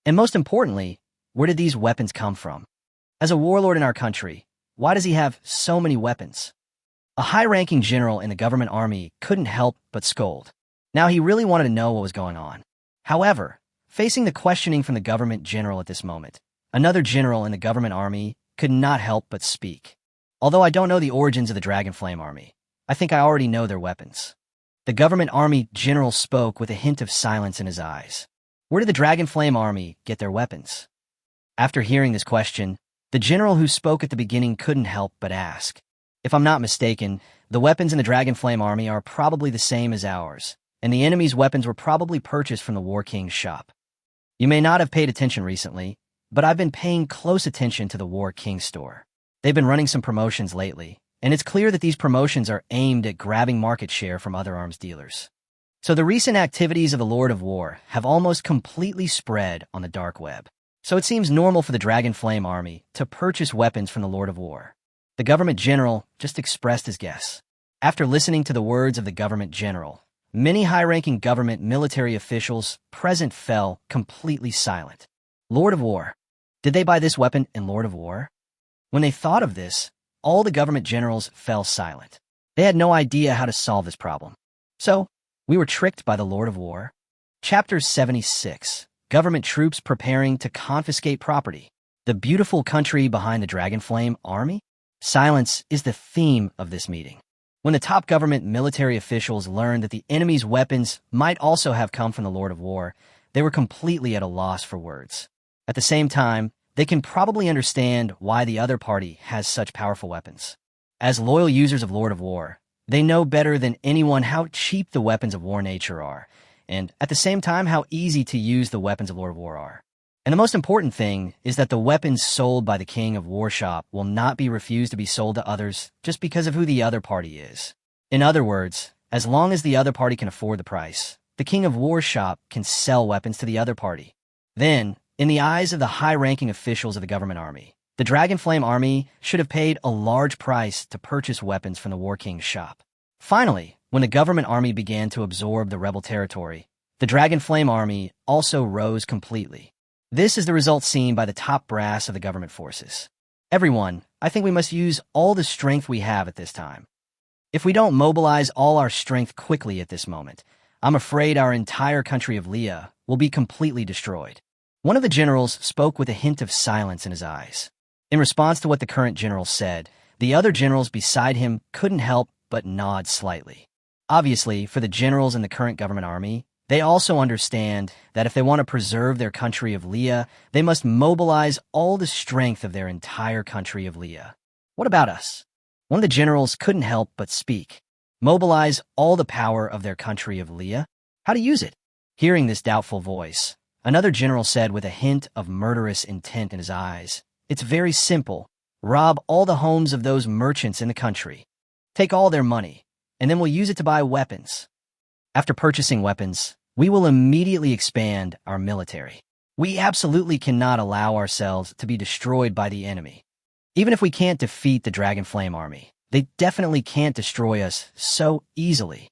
And most importantly, where did these weapons come from? As a warlord in our country, why does he have so many weapons? A high-ranking general in the government army couldn't help but scold. Now he really wanted to know what was going on. However, facing the questioning from the government general at this moment, another general in the government army could not help but speak. Although I don't know the origins of the Dragon Flame army, I think I already know their weapons. The government army general spoke with a hint of silence in his eyes. Where did the Dragon Flame army get their weapons? After hearing this question, the general who spoke at the beginning couldn't help but ask. If I'm not mistaken, the weapons in the Dragon Flame army are probably the same as ours, and the enemy's weapons were probably purchased from the War King's shop. You may not have paid attention recently, but I've been paying close attention to the War King's store. They've been running some promotions lately, and it's clear that these promotions are aimed at grabbing market share from other arms dealers. So the recent activities of the Lord of War have almost completely spread on the dark web. So it seems normal for the Dragon Flame army to purchase weapons from the Lord of War. The government general just expressed his guess. After listening to the words of the government general, many high-ranking government military officials present fell completely silent. Lord of War. Did they buy this weapon in Lord of War? When they thought of this, all the government generals fell silent. They had no idea how to solve this problem. So, we were tricked by the Lord of War. Chapter 76. Government troops preparing to confiscate property. The beautiful country behind the Dragon Flame army? Silence is the theme of this meeting. When the top government military officials learned that the enemy's weapons might also have come from the Lord of War, they were completely at a loss for words. At the same time, they can probably understand why the other party has such powerful weapons. As loyal users of Lord of War, they know better than anyone how cheap the weapons of war nature are, and at the same time how easy to use the weapons of Lord of War are. And the most important thing is that the weapons sold by the King of War shop will not be refused to be sold to others just because of who the other party is. In other words, as long as the other party can afford the price, the King of War shop can sell weapons to the other party. Then, in the eyes of the high-ranking officials of the government army, the Dragon Flame army should have paid a large price to purchase weapons from the War King's shop. Finally, when the government army began to absorb the rebel territory, the Dragon Flame army also rose completely. This is the result seen by the top brass of the government forces. Everyone, I think we must use all the strength we have at this time. If we don't mobilize all our strength quickly at this moment, I'm afraid our entire country of Leah will be completely destroyed. One of the generals spoke with a hint of silence in his eyes. In response to what the current general said, the other generals beside him couldn't help but nod slightly. Obviously, for the generals in the current government army, they also understand that if they want to preserve their country of Leah, they must mobilize all the strength of their entire country of Leah. What about us? One of the generals couldn't help but speak. Mobilize all the power of their country of Leah? How to use it? Hearing this doubtful voice, another general said with a hint of murderous intent in his eyes, "It's very simple. Rob all the homes of those merchants in the country. Take all their money, and then we'll use it to buy weapons. After purchasing weapons, we will immediately expand our military. We absolutely cannot allow ourselves to be destroyed by the enemy. Even if we can't defeat the Dragon Flame army, they definitely can't destroy us so easily."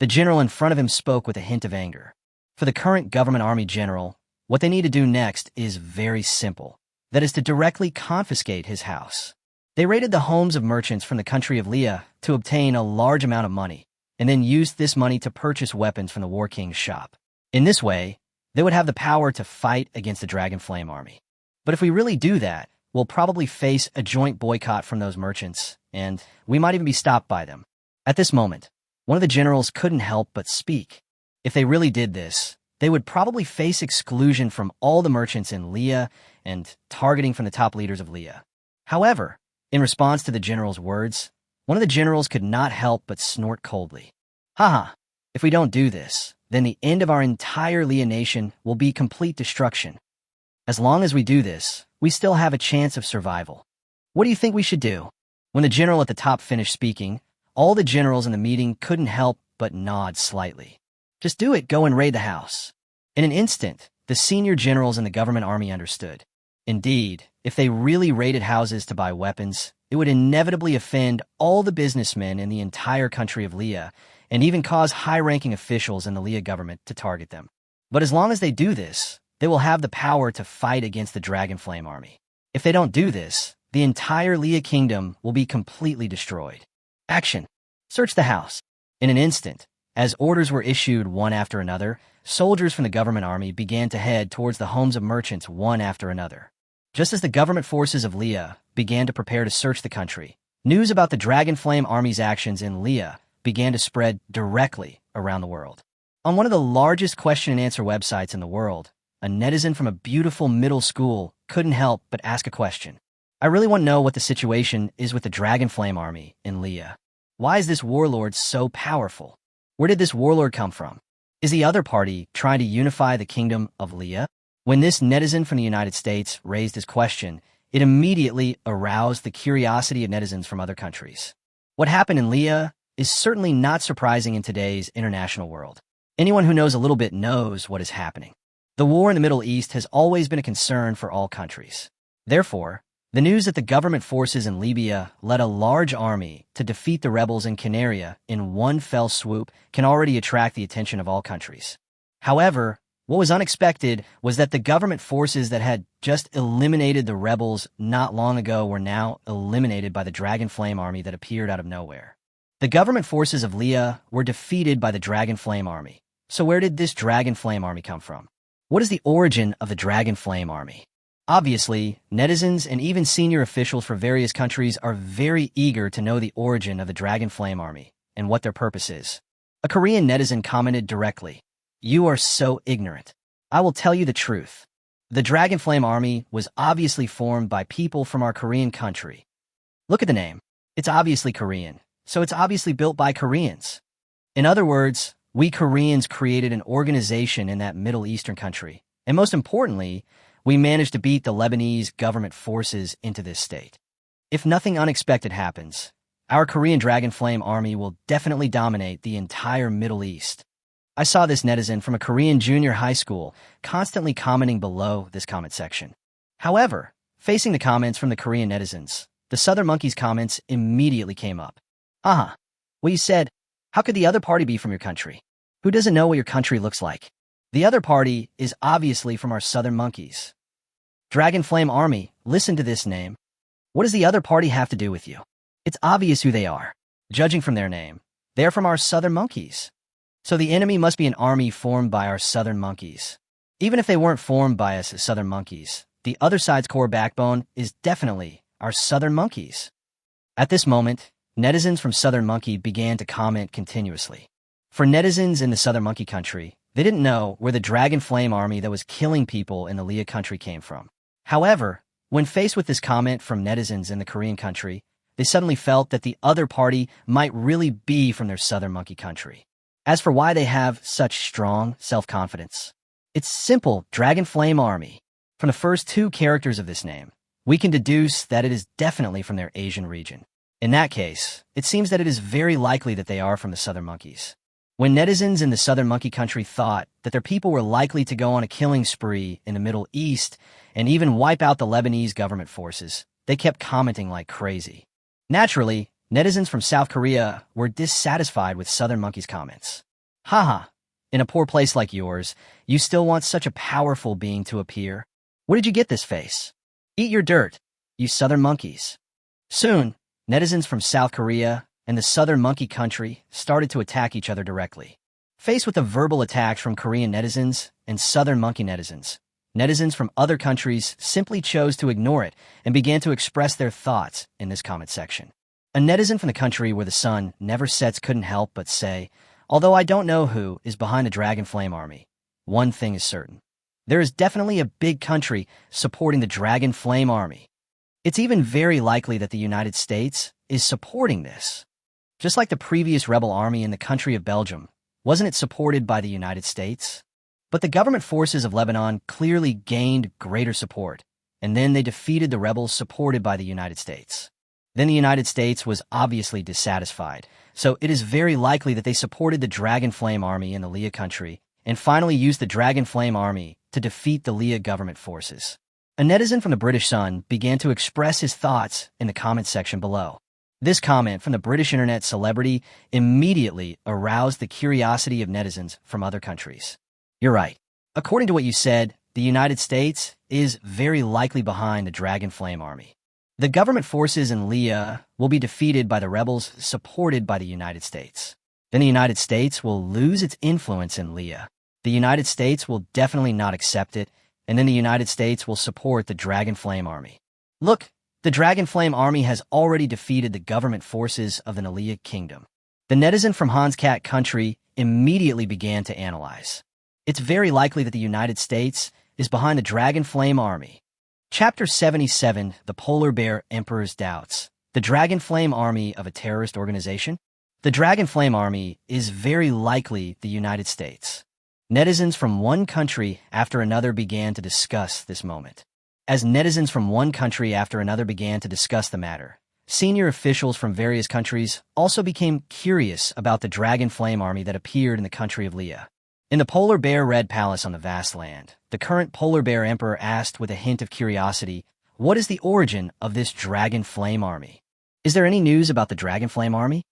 The general in front of him spoke with a hint of anger. For the current government army general, what they need to do next is very simple. That is to directly confiscate his house. They raided the homes of merchants from the country of Leah to obtain a large amount of money, and then used this money to purchase weapons from the War King's shop. In this way, they would have the power to fight against the Dragon Flame army. But if we really do that, we'll probably face a joint boycott from those merchants, and we might even be stopped by them. At this moment, one of the generals couldn't help but speak. If they really did this, they would probably face exclusion from all the merchants in Leah and targeting from the top leaders of Leah. However, in response to the general's words, one of the generals could not help but snort coldly. Haha, if we don't do this, then the end of our entire Leah nation will be complete destruction. As long as we do this, we still have a chance of survival. What do you think we should do? When the general at the top finished speaking, all the generals in the meeting couldn't help but nod slightly. Just do it, go and raid the house. In an instant, the senior generals in the government army understood. Indeed, if they really raided houses to buy weapons, it would inevitably offend all the businessmen in the entire country of Leah and even cause high-ranking officials in the Leah government to target them. But as long as they do this, they will have the power to fight against the Dragon Flame army. If they don't do this, the entire Leah kingdom will be completely destroyed. Action! Search the house. In an instant, as orders were issued one after another, soldiers from the government army began to head towards the homes of merchants one after another. Just as the government forces of Leah began to prepare to search the country, news about the Dragon Flame army's actions in Leah began to spread directly around the world. On one of the largest question-and-answer websites in the world, a netizen from a beautiful middle school couldn't help but ask a question. I really want to know what the situation is with the Dragon Flame army in Leah. Why is this warlord so powerful? Where did this warlord come from? Is the other party trying to unify the kingdom of Leah? When this netizen from the United States raised his question, it immediately aroused the curiosity of netizens from other countries. What happened in Leah is certainly not surprising in today's international world. Anyone who knows a little bit knows what is happening. The war in the Middle East has always been a concern for all countries. Therefore, the news that the government forces in Libya led a large army to defeat the rebels in Canaria in one fell swoop can already attract the attention of all countries. However, what was unexpected was that the government forces that had just eliminated the rebels not long ago were now eliminated by the Dragon Flame army that appeared out of nowhere. The government forces of Leah were defeated by the Dragon Flame army. So where did this Dragon Flame army come from? What is the origin of the Dragon Flame army? Obviously, netizens and even senior officials for various countries are very eager to know the origin of the Dragon Flame army and what their purpose is. A Korean netizen commented directly, "You are so ignorant. I will tell you the truth. The Dragon Flame army was obviously formed by people from our Korean country. Look at the name. It's obviously Korean, so it's obviously built by Koreans. In other words, we Koreans created an organization in that Middle Eastern country, and most importantly, we managed to beat the Lebanese government forces into this state. If nothing unexpected happens, our Korean Dragon Flame army will definitely dominate the entire Middle East." I saw this netizen from a Korean junior high school constantly commenting below this comment section. However, facing the comments from the Korean netizens, the Southern Monkey's comments immediately came up. Well, you said, how could the other party be from your country? Who doesn't know what your country looks like? The other party is obviously from our Southern Monkeys. Dragon Flame army, listen to this name. What does the other party have to do with you? It's obvious who they are. Judging from their name, they're from our Southern Monkeys. So the enemy must be an army formed by our Southern Monkeys. Even if they weren't formed by us as Southern Monkeys, the other side's core backbone is definitely our Southern Monkeys. At this moment, netizens from Southern Monkey began to comment continuously. For netizens in the Southern Monkey country, they didn't know where the Dragon Flame army that was killing people in the Leah country came from. However, when faced with this comment from netizens in the Korean country, they suddenly felt that the other party might really be from their Southern Monkey country. As for why they have such strong self-confidence, it's simple: Dragon Flame army. From the first two characters of this name, we can deduce that it is definitely from their Asian region. In that case, it seems that it is very likely that they are from the Southern Monkeys. When netizens in the Southern Monkey country thought that their people were likely to go on a killing spree in the Middle East and even wipe out the Lebanese government forces, they kept commenting like crazy. Naturally, netizens from South Korea were dissatisfied with Southern Monkey's comments. Haha, in a poor place like yours, you still want such a powerful being to appear? Where did you get this face? Eat your dirt, you Southern monkeys. Soon, netizens from South Korea and the Southern Monkey country started to attack each other directly. Faced with the verbal attacks from Korean netizens and Southern Monkey netizens, netizens from other countries simply chose to ignore it and began to express their thoughts in this comment section. A netizen from the country where the sun never sets couldn't help but say, although I don't know who is behind the Dragon Flame Army, one thing is certain. There is definitely a big country supporting the Dragon Flame Army. It's even very likely that the United States is supporting this. Just like the previous rebel army in the country of Belgium, wasn't it supported by the United States? But the government forces of Lebanon clearly gained greater support, and then they defeated the rebels supported by the United States. Then the United States was obviously dissatisfied, so it is very likely that they supported the Dragon Flame Army in the Leah country and finally used the Dragon Flame Army to defeat the Leah government forces. A netizen from the British Sun began to express his thoughts in the comment section below. This comment from the British internet celebrity immediately aroused the curiosity of netizens from other countries. You're right. According to what you said, the United States is very likely behind the Dragon Flame Army. The government forces in Leah will be defeated by the rebels supported by the United States. Then the United States will lose its influence in Leah. The United States will definitely not accept it, and then the United States will support the Dragon Flame Army. Look, the Dragon Flame Army has already defeated the government forces of the Nalea Kingdom. The netizen from Hanskat country immediately began to analyze. It's very likely that the United States is behind the Dragon Flame Army. Chapter 77, The Polar Bear Emperor's Doubts. The Dragon Flame Army of a terrorist organization? The Dragon Flame Army is very likely the United States. Netizens from one country after another began to discuss this moment. As netizens from one country after another began to discuss the matter, senior officials from various countries also became curious about the Dragon Flame Army that appeared in the country of Leah. In the Polar Bear Red Palace on the vast land, the current Polar Bear Emperor asked with a hint of curiosity, what is the origin of this Dragon Flame Army? Is there any news about the Dragon Flame Army?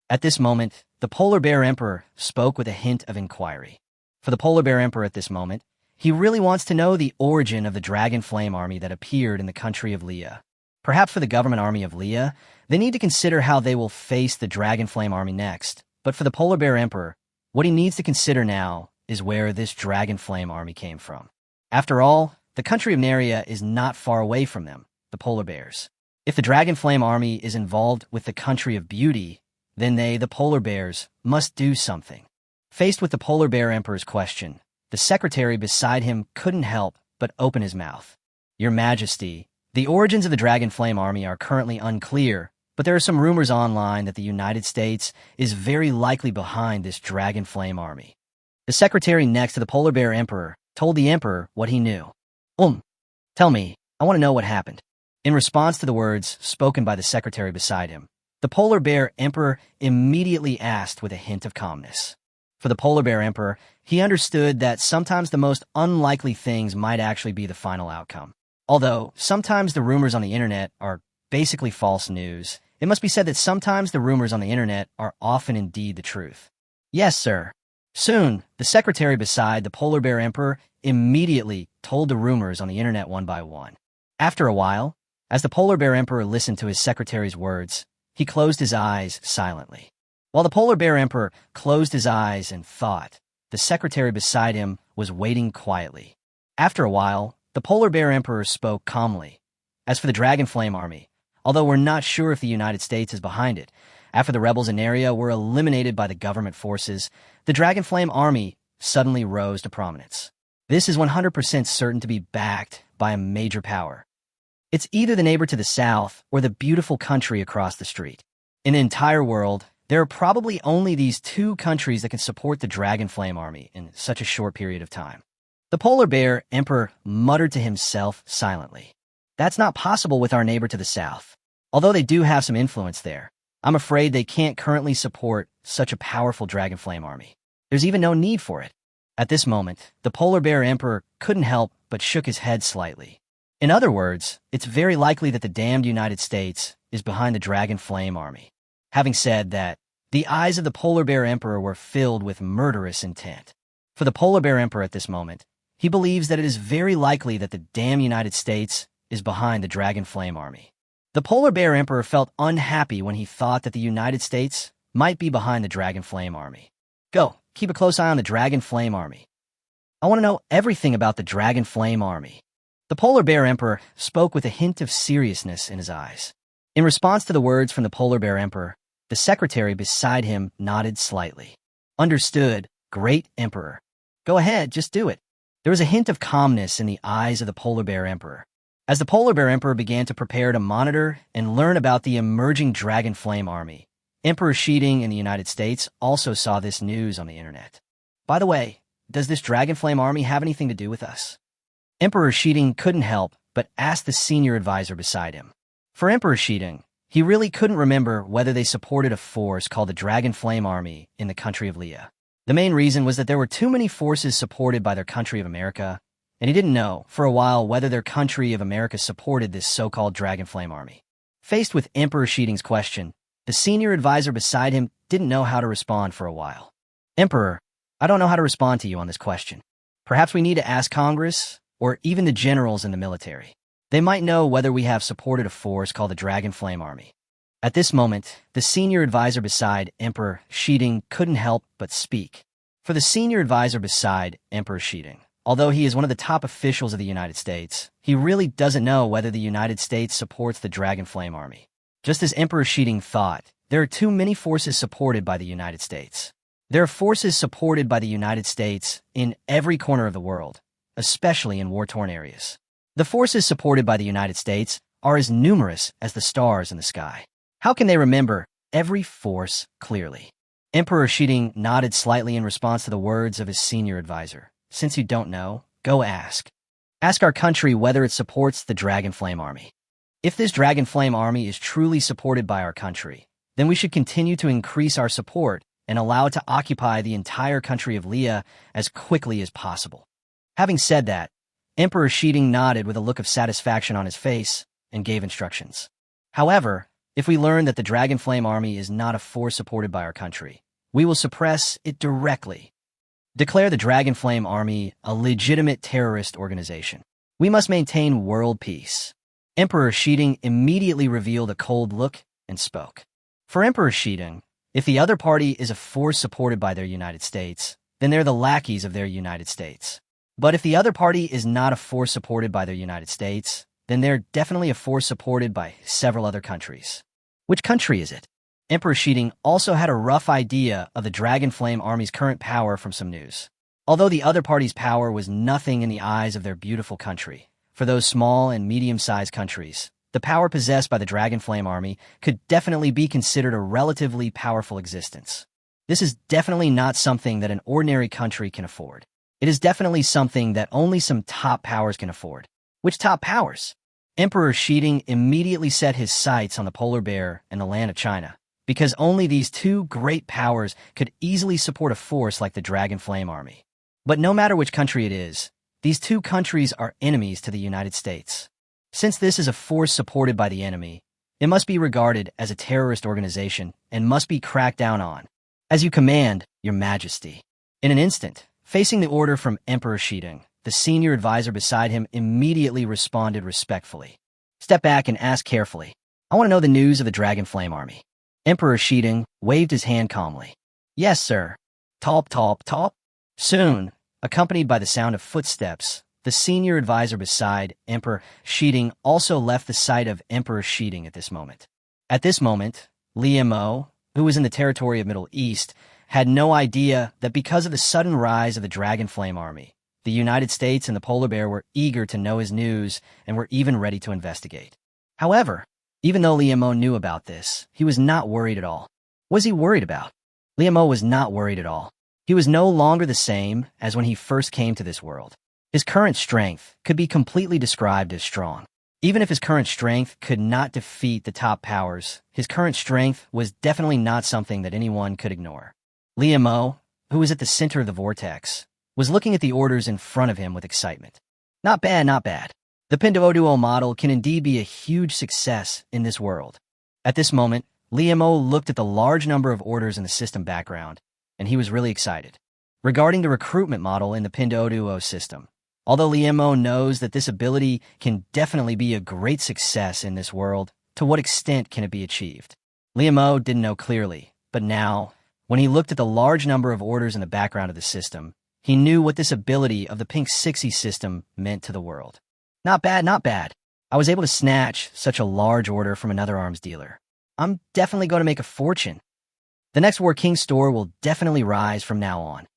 At this moment, the Polar Bear Emperor spoke with a hint of inquiry. For the Polar Bear Emperor at this moment, he really wants to know the origin of the Dragon Flame Army that appeared in the country of Leah. Perhaps for the government army of Leah, they need to consider how they will face the Dragon Flame Army next. But for the Polar Bear Emperor, what he needs to consider now is where this Dragon Flame Army came from. After all, the country of Neria is not far away from them, the polar bears. If the Dragon Flame Army is involved with the country of Beauty, then they, the polar bears, must do something. Faced with the Polar Bear Emperor's question, the secretary beside him couldn't help but open his mouth. Your Majesty, the origins of the Dragon Flame Army are currently unclear, but there are some rumors online that the United States is very likely behind this Dragon Flame Army. The secretary next to the Polar Bear Emperor told the Emperor what he knew. Tell me, I want to know what happened. In response to the words spoken by the secretary beside him, the Polar Bear Emperor immediately asked with a hint of calmness. For the Polar Bear Emperor, he understood that sometimes the most unlikely things might actually be the final outcome. Although sometimes the rumors on the internet are basically false news, it must be said that sometimes the rumors on the internet are often indeed the truth. Yes, sir. Soon, the secretary beside the Polar Bear Emperor immediately told the rumors on the internet one by one. After a while, as the Polar Bear Emperor listened to his secretary's words, he closed his eyes silently. While the Polar Bear Emperor closed his eyes and thought, the secretary beside him was waiting quietly. After a while, the Polar Bear Emperor spoke calmly. As for the Dragon Flame Army, although we're not sure if the United States is behind it, after the rebels in Neria were eliminated by the government forces, the Dragon Flame Army suddenly rose to prominence. This is 100% certain to be backed by a major power. It's either the neighbor to the south or the beautiful country across the street. In the entire world, there are probably only these two countries that can support the Dragon Flame Army in such a short period of time. The Polar Bear Emperor muttered to himself silently. That's not possible with our neighbor to the south. Although they do have some influence there, I'm afraid they can't currently support such a powerful Dragon Flame Army. There's even no need for it. At this moment, the Polar Bear Emperor couldn't help but shook his head slightly. In other words, it's very likely that the damned United States is behind the Dragon Flame Army. Having said that, the eyes of the polar bear emperor were filled with murderous intent. For the polar bear emperor at this moment, he believes that it is very likely that the damn United States is behind the Dragon Flame Army. The polar bear emperor felt unhappy when he thought that the United States might be behind the Dragon Flame Army. Go, keep a close eye on the Dragon Flame Army. I want to know everything about the Dragon Flame Army. The polar bear emperor spoke with a hint of seriousness in his eyes. In response to the words from the polar bear emperor, the secretary beside him nodded slightly. Understood, great emperor. Go ahead, just do it. There was a hint of calmness in the eyes of the polar bear emperor. As the polar bear emperor began to prepare to monitor and learn about the emerging Dragon Flame Army, Emperor Shiding in the United States also saw this news on the internet. By the way, does this Dragon Flame Army have anything to do with us? Emperor Shiding couldn't help but ask the senior advisor beside him. For Emperor Shiding, he really couldn't remember whether they supported a force called the Dragon Flame Army in the country of Leah. The main reason was that there were too many forces supported by their country of America, and he didn't know, for a while, whether their country of America supported this so-called Dragon Flame Army. Faced with Emperor Shiding's question, the senior advisor beside him didn't know how to respond for a while. Emperor, I don't know how to respond to you on this question. Perhaps we need to ask Congress, or even the generals in the military. They might know whether we have supported a force called the Dragon Flame Army. At this moment, the senior advisor beside Emperor Shiding couldn't help but speak. For the senior advisor beside Emperor Shiding, although he is one of the top officials of the United States, he really doesn't know whether the United States supports the Dragon Flame Army. Just as Emperor Shiding thought, there are too many forces supported by the United States. There are forces supported by the United States in every corner of the world, especially in war-torn areas. The forces supported by the United States are as numerous as the stars in the sky. How can they remember every force clearly? Emperor Shiding nodded slightly in response to the words of his senior advisor. Since you don't know, go ask. Ask our country whether it supports the Dragon Flame Army. If this Dragon Flame Army is truly supported by our country, then we should continue to increase our support and allow it to occupy the entire country of Leah as quickly as possible. Having said that, Emperor Shiding nodded with a look of satisfaction on his face and gave instructions. However, if we learn that the Dragon Flame Army is not a force supported by our country, we will suppress it directly. Declare the Dragon Flame Army a legitimate terrorist organization. We must maintain world peace. Emperor Shiding immediately revealed a cold look and spoke. For Emperor Shiding, if the other party is a force supported by their United States, then they're the lackeys of their United States. But if the other party is not a force supported by their United States, then they're definitely a force supported by several other countries. Which country is it? Emperor Shiding also had a rough idea of the Dragon Flame Army's current power from some news. Although the other party's power was nothing in the eyes of their beautiful country, for those small and medium-sized countries, the power possessed by the Dragon Flame Army could definitely be considered a relatively powerful existence. This is definitely not something that an ordinary country can afford. It is definitely something that only some top powers can afford. Which top powers? Emperor Shiding immediately set his sights on the polar bear and the land of China, because only these two great powers could easily support a force like the Dragon Flame Army. But no matter which country it is, these two countries are enemies to the United States. Since this is a force supported by the enemy, it must be regarded as a terrorist organization and must be cracked down on. As you command, Your Majesty. In an instant, facing the order from Emperor Shiding, the senior advisor beside him immediately responded respectfully. Step back and ask carefully. I want to know the news of the Dragon Flame Army. Emperor Shiding waved his hand calmly. Yes, sir. Talp, talp, talp. Soon, accompanied by the sound of footsteps, the senior advisor beside Emperor Shiding also left the sight of Emperor Shiding at this moment. At this moment, Liu Mo, who was in the territory of Middle East, had no idea that because of the sudden rise of the Dragon Flame Army, the United States and the polar bear were eager to know his news and were even ready to investigate. However, even though Liu Mo knew about this, he was not worried at all. What was he worried about? Liu Mo was not worried at all. He was no longer the same as when he first came to this world. His current strength could be completely described as strong. Even if his current strength could not defeat the top powers, his current strength was definitely not something that anyone could ignore. Liu Mo, who was at the center of the vortex, was looking at the orders in front of him with excitement. Not bad, not bad. The Pinduoduo model can indeed be a huge success in this world. At this moment, Liemo looked at the large number of orders in the system background, and he was really excited. Regarding the recruitment model in the Pinduoduo system, although Liemo knows that this ability can definitely be a great success in this world, to what extent can it be achieved? Liemo didn't know clearly, but now, when he looked at the large number of orders in the background of the system, he knew what this ability of the Pink 60 system meant to the world. Not bad, not bad. I was able to snatch such a large order from another arms dealer. I'm definitely going to make a fortune. The next War King store will definitely rise from now on.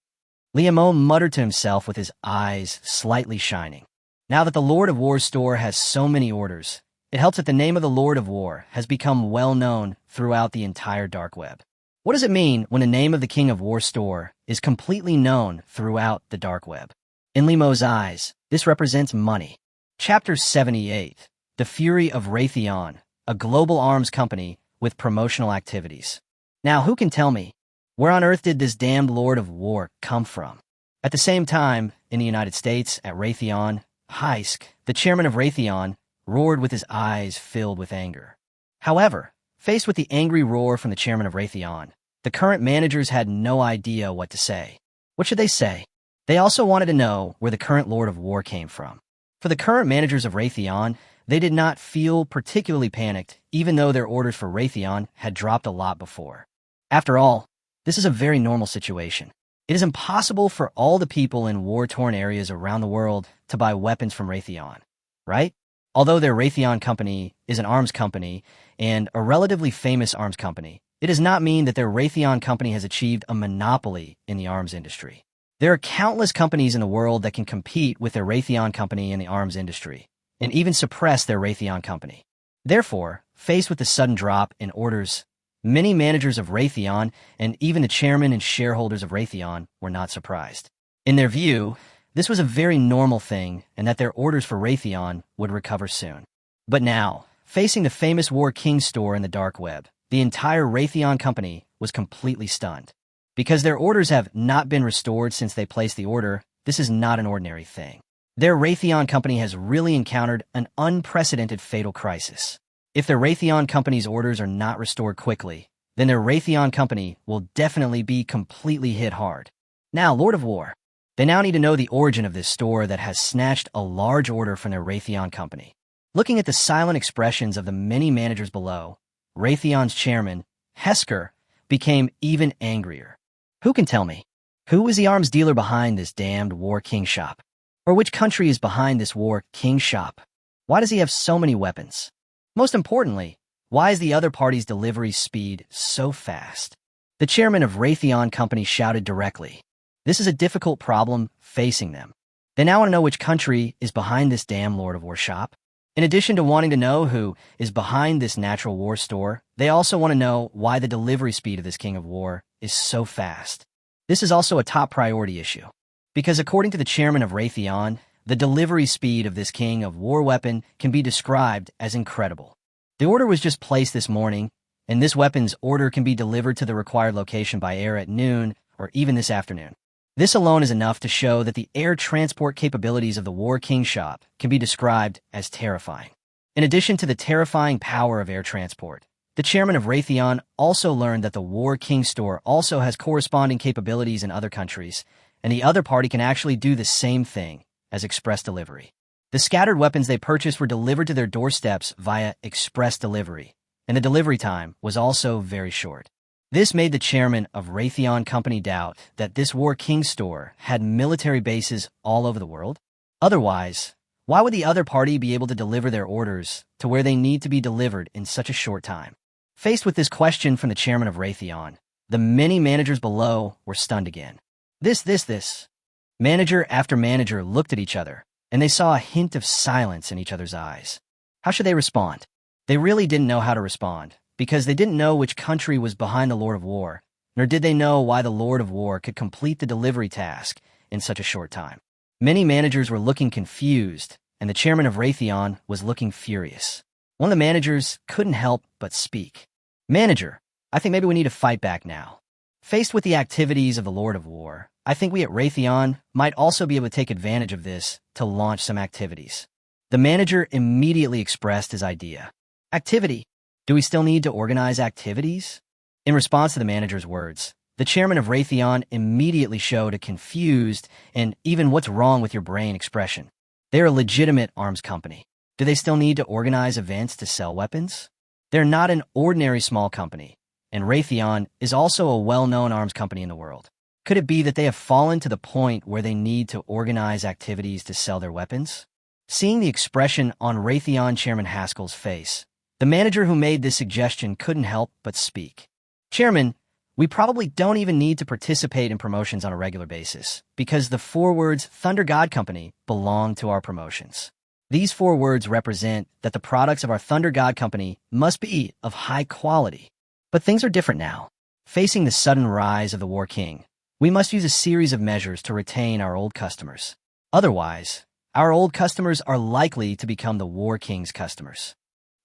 Liemo muttered to himself with his eyes slightly shining. Now that the Lord of War's store has so many orders, it helps that the name of the Lord of War has become well known throughout the entire dark web. What does it mean when the name of the King of War store is completely known throughout the dark web? In Liemo's eyes, this represents money. Chapter 78, The Fury of Raytheon, a global arms company with promotional activities. Now, who can tell me, where on earth did this damned Lord of War come from? At the same time, in the United States, at Raytheon, Heisk, the chairman of Raytheon, roared with his eyes filled with anger. However, faced with the angry roar from the chairman of Raytheon, the current managers had no idea what to say. What should they say? They also wanted to know where the current Lord of War came from. For the current managers of Raytheon, they did not feel particularly panicked, even though their orders for Raytheon had dropped a lot before. After all, this is a very normal situation. It is impossible for all the people in war-torn areas around the world to buy weapons from Raytheon, right? Although their Raytheon company is an arms company and a relatively famous arms company, it does not mean that their Raytheon company has achieved a monopoly in the arms industry. There are countless companies in the world that can compete with their Raytheon company in the arms industry, and even suppress their Raytheon company. Therefore, faced with the sudden drop in orders, many managers of Raytheon and even the chairman and shareholders of Raytheon were not surprised. In their view, this was a very normal thing and that their orders for Raytheon would recover soon. But now, facing the famous War King store in the dark web, the entire Raytheon company was completely stunned. Because their orders have not been restored since they placed the order, this is not an ordinary thing. Their Raytheon company has really encountered an unprecedented fatal crisis. If their Raytheon company's orders are not restored quickly, then their Raytheon company will definitely be completely hit hard. Now, Lord of War. They now need to know the origin of this store that has snatched a large order from their Raytheon company. Looking at the silent expressions of the many managers below, Raytheon's chairman, Hesker, became even angrier. Who can tell me? Who is the arms dealer behind this damned War King shop? Or which country is behind this War King shop? Why does he have so many weapons? Most importantly, why is the other party's delivery speed so fast? The chairman of Raytheon Company shouted directly. This is a difficult problem facing them. They now want to know which country is behind this damn Lord of War shop. In addition to wanting to know who is behind this natural war store, they also want to know why the delivery speed of this King of War is so fast. This is also a top priority issue, because according to the chairman of Raytheon, the delivery speed of this King of War weapon can be described as incredible. The order was just placed this morning, and this weapon's order can be delivered to the required location by air at noon or even this afternoon. This alone is enough to show that the air transport capabilities of the War King shop can be described as terrifying. In addition to the terrifying power of air transport, the chairman of Raytheon also learned that the War King store also has corresponding capabilities in other countries, and the other party can actually do the same thing as express delivery. The scattered weapons they purchased were delivered to their doorsteps via express delivery, and the delivery time was also very short. This made the chairman of Raytheon Company doubt that this War King store had military bases all over the world. Otherwise, why would the other party be able to deliver their orders to where they need to be delivered in such a short time? Faced with this question from the chairman of Raytheon, the many managers below were stunned again. This. Manager after manager looked at each other, and they saw a hint of silence in each other's eyes. How should they respond? They really didn't know how to respond, because they didn't know which country was behind the Lord of War, nor did they know why the Lord of War could complete the delivery task in such a short time. Many managers were looking confused, and the chairman of Raytheon was looking furious. One of the managers couldn't help but speak. Manager, I think maybe we need to fight back now. Faced with the activities of the Lord of War, I think we at Raytheon might also be able to take advantage of this to launch some activities. The manager immediately expressed his idea. Activity? Do we still need to organize activities? In response to the manager's words, the chairman of Raytheon immediately showed a confused and even what's wrong with your brain expression. They're a legitimate arms company. Do they still need to organize events to sell weapons? They're not an ordinary small company, and Raytheon is also a well-known arms company in the world. Could it be that they have fallen to the point where they need to organize activities to sell their weapons? Seeing the expression on Raytheon Chairman Haskell's face, the manager who made this suggestion couldn't help but speak. Chairman, we probably don't even need to participate in promotions on a regular basis, because the 4 words Thunder God Company belong to our promotions. These 4 words represent that the products of our Thunder God Company must be of high quality. But things are different now. Facing the sudden rise of the War King, we must use a series of measures to retain our old customers. Otherwise, our old customers are likely to become the War King's customers.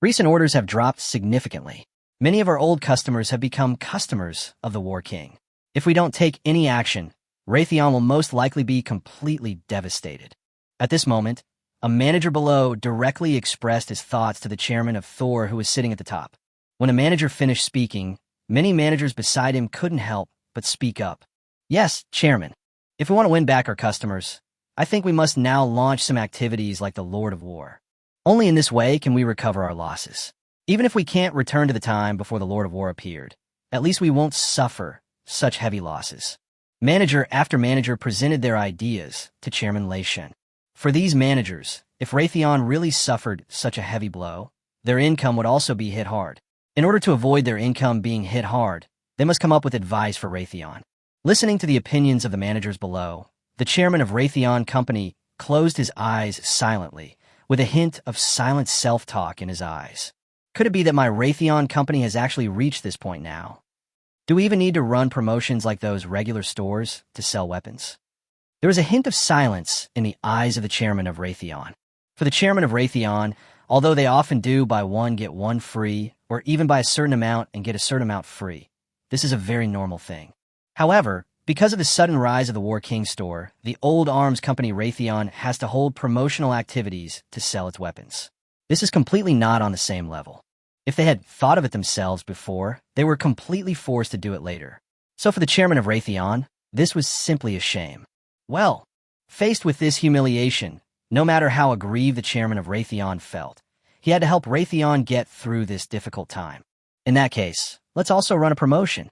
Recent orders have dropped significantly. Many of our old customers have become customers of the War King. If we don't take any action, Raytheon will most likely be completely devastated. At this moment, a manager below directly expressed his thoughts to the chairman of Thor who was sitting at the top. When a manager finished speaking, many managers beside him couldn't help but speak up. Yes, Chairman. If we want to win back our customers, I think we must now launch some activities like the Lord of War. Only in this way can we recover our losses. Even if we can't return to the time before the Lord of War appeared, at least we won't suffer such heavy losses. Manager after manager presented their ideas to Chairman Lei Shen. For these managers, if Raytheon really suffered such a heavy blow, their income would also be hit hard. In order to avoid their income being hit hard, they must come up with advice for Raytheon. Listening to the opinions of the managers below, the chairman of Raytheon Company closed his eyes silently, with a hint of silent self-talk in his eyes. Could it be that my Raytheon Company has actually reached this point now? Do we even need to run promotions like those regular stores to sell weapons? There was a hint of silence in the eyes of the chairman of Raytheon. For the chairman of Raytheon, although they often do buy one get one free, or even buy a certain amount and get a certain amount free, this is a very normal thing. However, because of the sudden rise of the War King store, the old arms company Raytheon has to hold promotional activities to sell its weapons. This is completely not on the same level. If they had thought of it themselves before, they were completely forced to do it later. So for the chairman of Raytheon, this was simply a shame. Well, faced with this humiliation, no matter how aggrieved the chairman of Raytheon felt, he had to help Raytheon get through this difficult time. In that case, let's also run a promotion.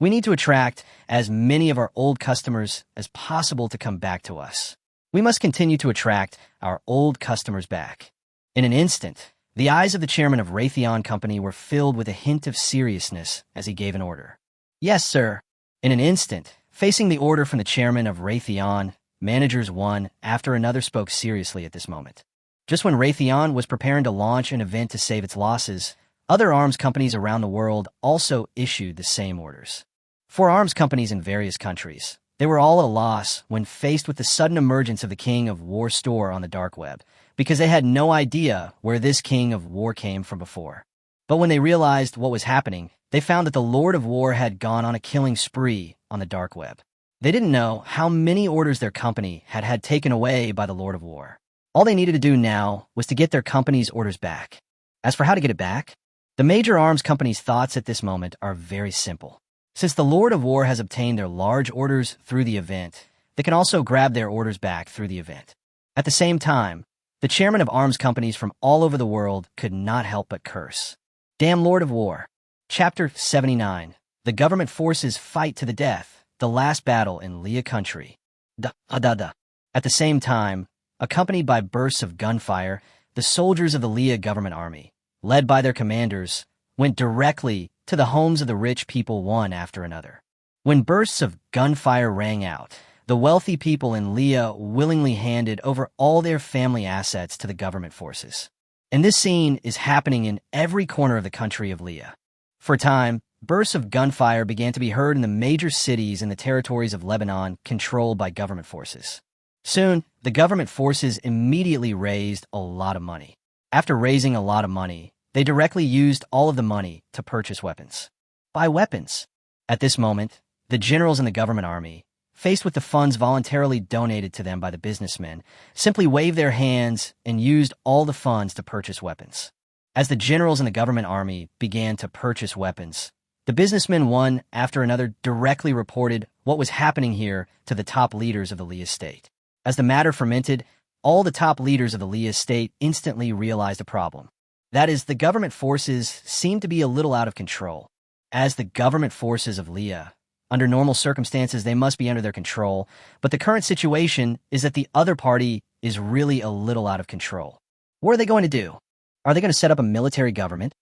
We need to attract as many of our old customers as possible to come back to us. We must continue to attract our old customers back. In an instant, the eyes of the chairman of Raytheon Company were filled with a hint of seriousness as he gave an order. Yes, sir. In an instant, facing the order from the chairman of Raytheon, managers one after another spoke seriously at this moment. Just when Raytheon was preparing to launch an event to save its losses, other arms companies around the world also issued the same orders. For arms companies in various countries, they were all at a loss when faced with the sudden emergence of the King of War store on the dark web, because they had no idea where this King of War came from before. But when they realized what was happening, they found that the Lord of War had gone on a killing spree on the dark web. They didn't know how many orders their company had had taken away by the Lord of War. All they needed to do now was to get their company's orders back. As for how to get it back, the major arms companies' thoughts at this moment are very simple. Since the Lord of War has obtained their large orders through the event, they can also grab their orders back through the event. At the same time, the chairman of arms companies from all over the world could not help but curse. Damn Lord of War. Chapter 79. The government forces fight to the death. The last battle in Leah country. At the same time, accompanied by bursts of gunfire, the soldiers of the Leah government army, led by their commanders, went directly to the homes of the rich people one after another. When bursts of gunfire rang out, the wealthy people in Leah willingly handed over all their family assets to the government forces. And this scene is happening in every corner of the country of Leah. For a time, bursts of gunfire began to be heard in the major cities in the territories of Lebanon controlled by government forces. Soon, the government forces immediately raised a lot of money. After raising a lot of money, they directly used all of the money to purchase weapons. Buy weapons. At this moment, the generals in the government army, faced with the funds voluntarily donated to them by the businessmen, simply waved their hands and used all the funds to purchase weapons. As the generals in the government army began to purchase weapons, the businessmen one after another directly reported what was happening here to the top leaders of the Lia state. As the matter fermented, all the top leaders of the Lia state instantly realized a problem. That is, the government forces seemed to be a little out of control. As the government forces of Lia, under normal circumstances, they must be under their control, but the current situation is that the other party is really a little out of control. What are they going to do? Are they going to set up a military government?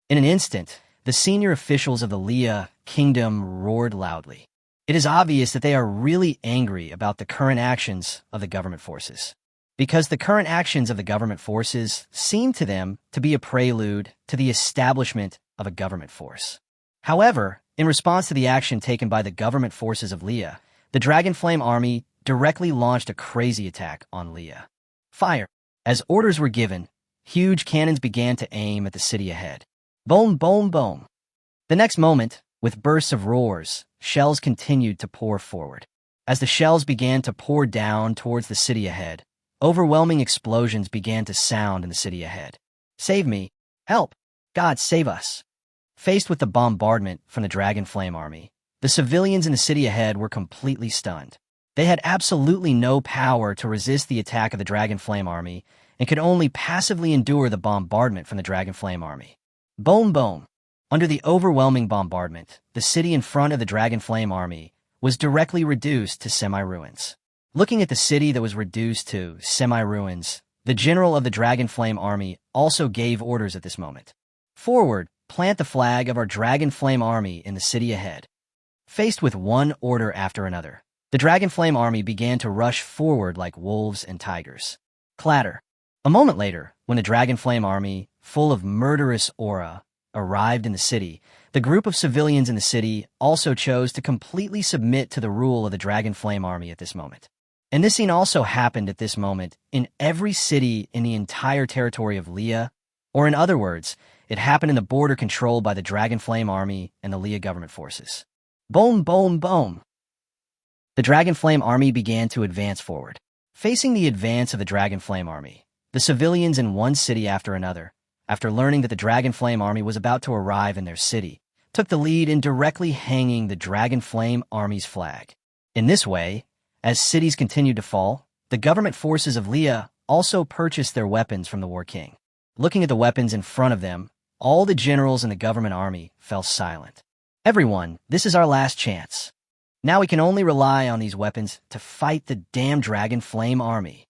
In an instant, the senior officials of the Lia kingdom roared loudly. It is obvious that they are really angry about the current actions of the government forces, because the current actions of the government forces seem to them to be a prelude to the establishment of a government force. However, in response to the action taken by the government forces of Lia, the Dragon Flame Army directly launched a crazy attack on Lia. Fire! As orders were given, huge cannons began to aim at the city ahead. Boom, boom, boom. The next moment, with bursts of roars, shells continued to pour forward. As the shells began to pour down towards the city ahead, overwhelming explosions began to sound in the city ahead. Save me! Help! God, save us! Faced with the bombardment from the Dragon Flame Army, the civilians in the city ahead were completely stunned. They had absolutely no power to resist the attack of the Dragon Flame Army and could only passively endure the bombardment from the Dragon Flame Army. Boom, boom. Under the overwhelming bombardment, the city in front of the Dragon Flame Army was directly reduced to semi-ruins. Looking at the city that was reduced to semi-ruins, the general of the Dragon Flame Army also gave orders at this moment. Forward, plant the flag of our Dragon Flame Army in the city ahead. Faced with one order after another, the Dragon Flame Army began to rush forward like wolves and tigers. Clatter. A moment later, when the Dragon Flame Army, full of murderous aura, arrived in the city, the group of civilians in the city also chose to completely submit to the rule of the Dragon Flame Army at this moment. And this scene also happened at this moment in every city in the entire territory of Lia, or in other words, it happened in the border controlled by the Dragon Flame Army and the Lia government forces. Boom, boom, boom. The Dragon Flame Army began to advance forward. Facing the advance of the Dragon Flame Army, the civilians in one city after another, after learning that the Dragon Flame Army was about to arrive in their city, took the lead in directly hanging the Dragon Flame Army's flag. In this way, as cities continued to fall, the government forces of Lia also purchased their weapons from the War King. Looking at the weapons in front of them, all the generals in the government army fell silent. Everyone, this is our last chance. Now we can only rely on these weapons to fight the damn Dragon Flame Army.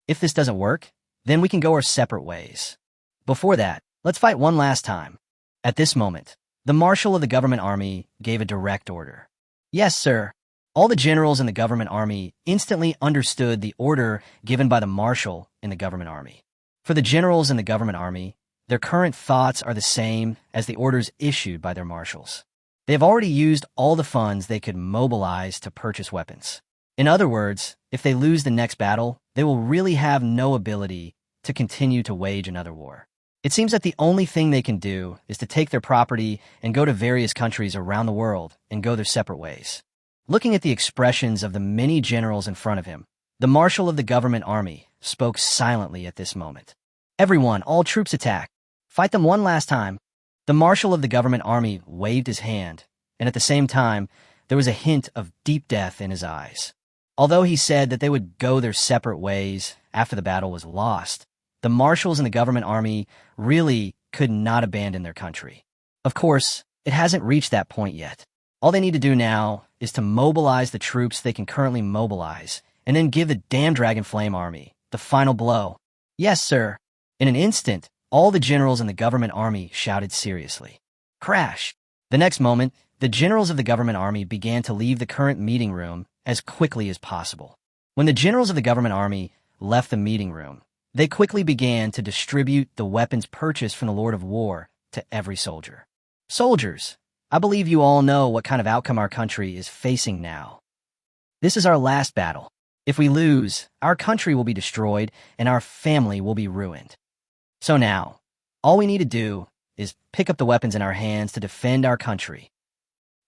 If this doesn't work, then we can go our separate ways. Before that, let's fight one last time. At this moment, the marshal of the government army gave a direct order. Yes, sir. All the generals in the government army instantly understood the order given by the marshal in the government army. For the generals in the government army, their current thoughts are the same as the orders issued by their marshals. They have already used all the funds they could mobilize to purchase weapons. In other words, if they lose the next battle, they will really have no ability to continue to wage another war. It seems that the only thing they can do is to take their property and go to various countries around the world and go their separate ways. Looking at the expressions of the many generals in front of him, the marshal of the government army spoke silently at this moment. Everyone, all troops attack. Fight them one last time. The marshal of the government army waved his hand, and at the same time, there was a hint of deep death in his eyes. Although he said that they would go their separate ways after the battle was lost, the marshals in the government army really could not abandon their country. Of course, it hasn't reached that point yet. All they need to do now is to mobilize the troops they can currently mobilize, and then give the damn Dragon Flame Army the final blow. Yes, sir. In an instant, all the generals in the government army shouted seriously. Crash! The next moment, the generals of the government army began to leave the current meeting room as quickly as possible. When the generals of the government army left the meeting room, they quickly began to distribute the weapons purchased from the Lord of War to every soldier. Soldiers, I believe you all know what kind of outcome our country is facing now. This is our last battle. If we lose, our country will be destroyed and our family will be ruined. So now, all we need to do is pick up the weapons in our hands to defend our country.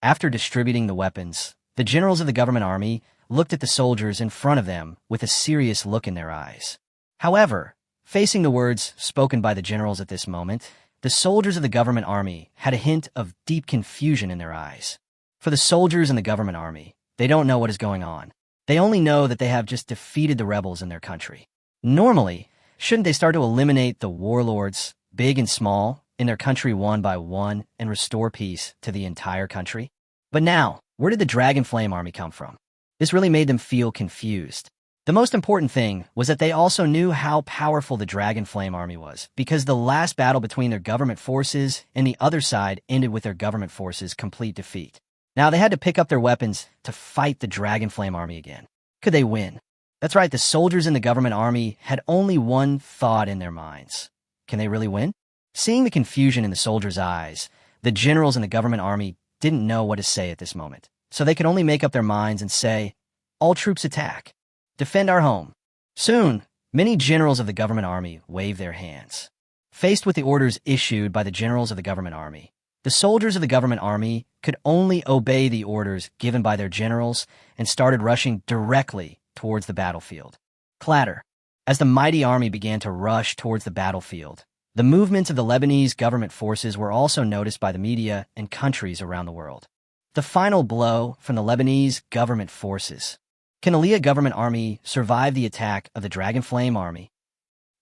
After distributing the weapons, the generals of the government army looked at the soldiers in front of them with a serious look in their eyes. However, Facing the words spoken by the generals at this moment, the soldiers of the government army had a hint of deep confusion in their eyes. For the soldiers in the government army, they don't know what is going on. They only know that they have just defeated the rebels in their country. Normally, shouldn't they start to eliminate the warlords, big and small, in their country one by one and restore peace to the entire country? But now, where did the Dragon Flame army come from? This really made them feel confused. The most important thing was that they also knew how powerful the Dragon Flame army was, because the last battle between their government forces and the other side ended with their government forces' complete defeat. Now they had to pick up their weapons to fight the Dragon Flame army again. Could they win? That's right, the soldiers in the government army had only one thought in their minds. Can they really win? Seeing the confusion in the soldiers' eyes, the generals in the government army didn't know what to say at this moment. So they could only make up their minds and say, "All troops attack. Defend our home." Soon, many generals of the government army waved their hands. Faced with the orders issued by the generals of the government army, the soldiers of the government army could only obey the orders given by their generals and started rushing directly towards the battlefield. Clatter. As the mighty army began to rush towards the battlefield, the movements of the Lebanese government forces were also noticed by the media and countries around the world. The final blow from the Lebanese government forces. Can the Aliyah government army survive the attack of the Dragon Flame army?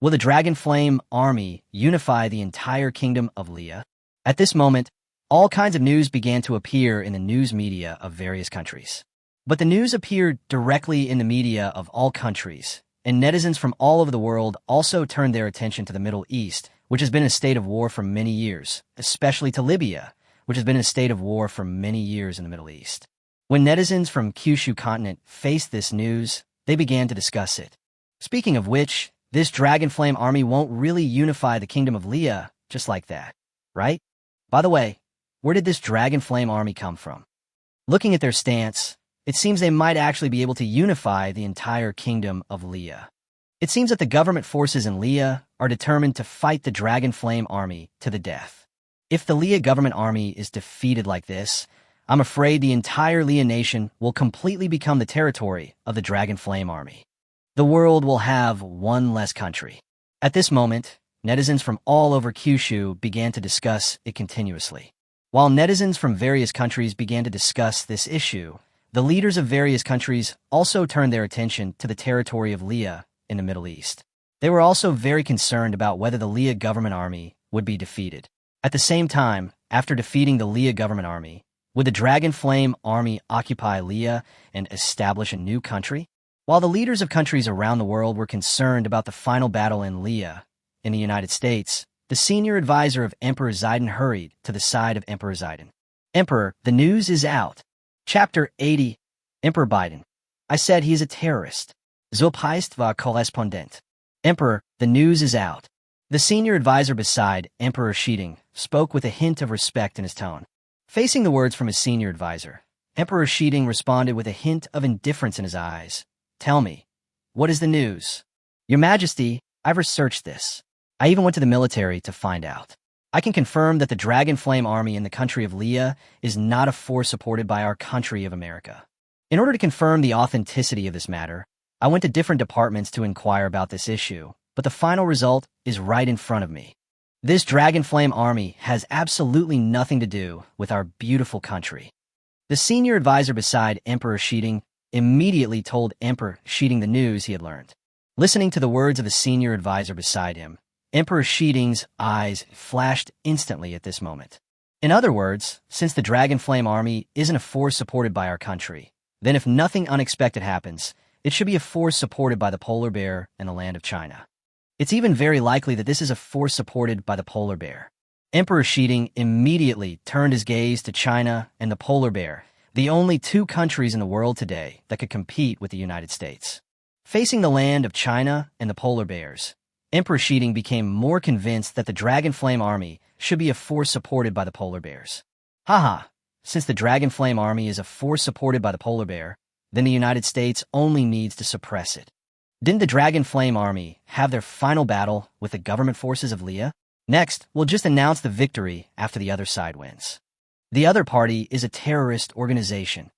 Will the Dragon Flame army unify the entire kingdom of Aliyah? At this moment, all kinds of news began to appear in the news media of various countries. But the news appeared directly in the media of all countries, and netizens from all over the world also turned their attention to the Middle East, which has been in a state of war for many years, especially to Libya, which has been in a state of war for many years in the Middle East. When netizens from Kyushu continent faced this news, they began to discuss it. Speaking of which, this Dragon Flame army won't really unify the kingdom of Leah just like that, right? By the way, where did this Dragon Flame army come from? Looking at their stance, it seems they might actually be able to unify the entire kingdom of Leah. It seems that the government forces in Leah are determined to fight the Dragon Flame army to the death. If the Leah government army is defeated like this, I'm afraid the entire Leah nation will completely become the territory of the Dragon Flame army. The world will have one less country. At this moment, netizens from all over Kyushu began to discuss it continuously. While netizens from various countries began to discuss this issue, the leaders of various countries also turned their attention to the territory of Leah in the Middle East. They were also very concerned about whether the Leah government army would be defeated. At the same time, after defeating the Leah government army, would the Dragon Flame army occupy Leah and establish a new country? While the leaders of countries around the world were concerned about the final battle in Leah, in the United States, the senior advisor of Emperor Zidane hurried to the side of Emperor Zidane. "Emperor, the news is out." Chapter 80. Emperor Biden. "I said he is a terrorist. Zopheist war correspondent." Emperor, the news is out. The senior advisor beside Emperor Shiding spoke with a hint of respect in his tone. Facing the words from his senior advisor, Emperor Shiding responded with a hint of indifference in his eyes. "Tell me, what is the news?" "Your Majesty, I've researched this. I even went to the military to find out. I can confirm that the Dragon Flame army in the country of Leah is not a force supported by our country of America. In order to confirm the authenticity of this matter, I went to different departments to inquire about this issue, but the final result is right in front of me. This Dragon Flame army has absolutely nothing to do with our beautiful country." The senior advisor beside Emperor Shiding immediately told Emperor Shiding the news he had learned. Listening to the words of the senior advisor beside him, Emperor Shiding's eyes flashed instantly at this moment. In other words, since the Dragon Flame army isn't a force supported by our country, then if nothing unexpected happens, it should be a force supported by the polar bear and the land of China. It's even very likely that this is a force supported by the polar bear. Emperor Shiding immediately turned his gaze to China and the polar bear, the only two countries in the world today that could compete with the United States. Facing the land of China and the polar bears, Emperor Shiding became more convinced that the Dragon Flame army should be a force supported by the polar bears. Haha, since the Dragon Flame army is a force supported by the polar bear, then the United States only needs to suppress it. Didn't the Dragon Flame army have their final battle with the government forces of Leah? Next, we'll just announce the victory after the other side wins. The other party is a terrorist organization.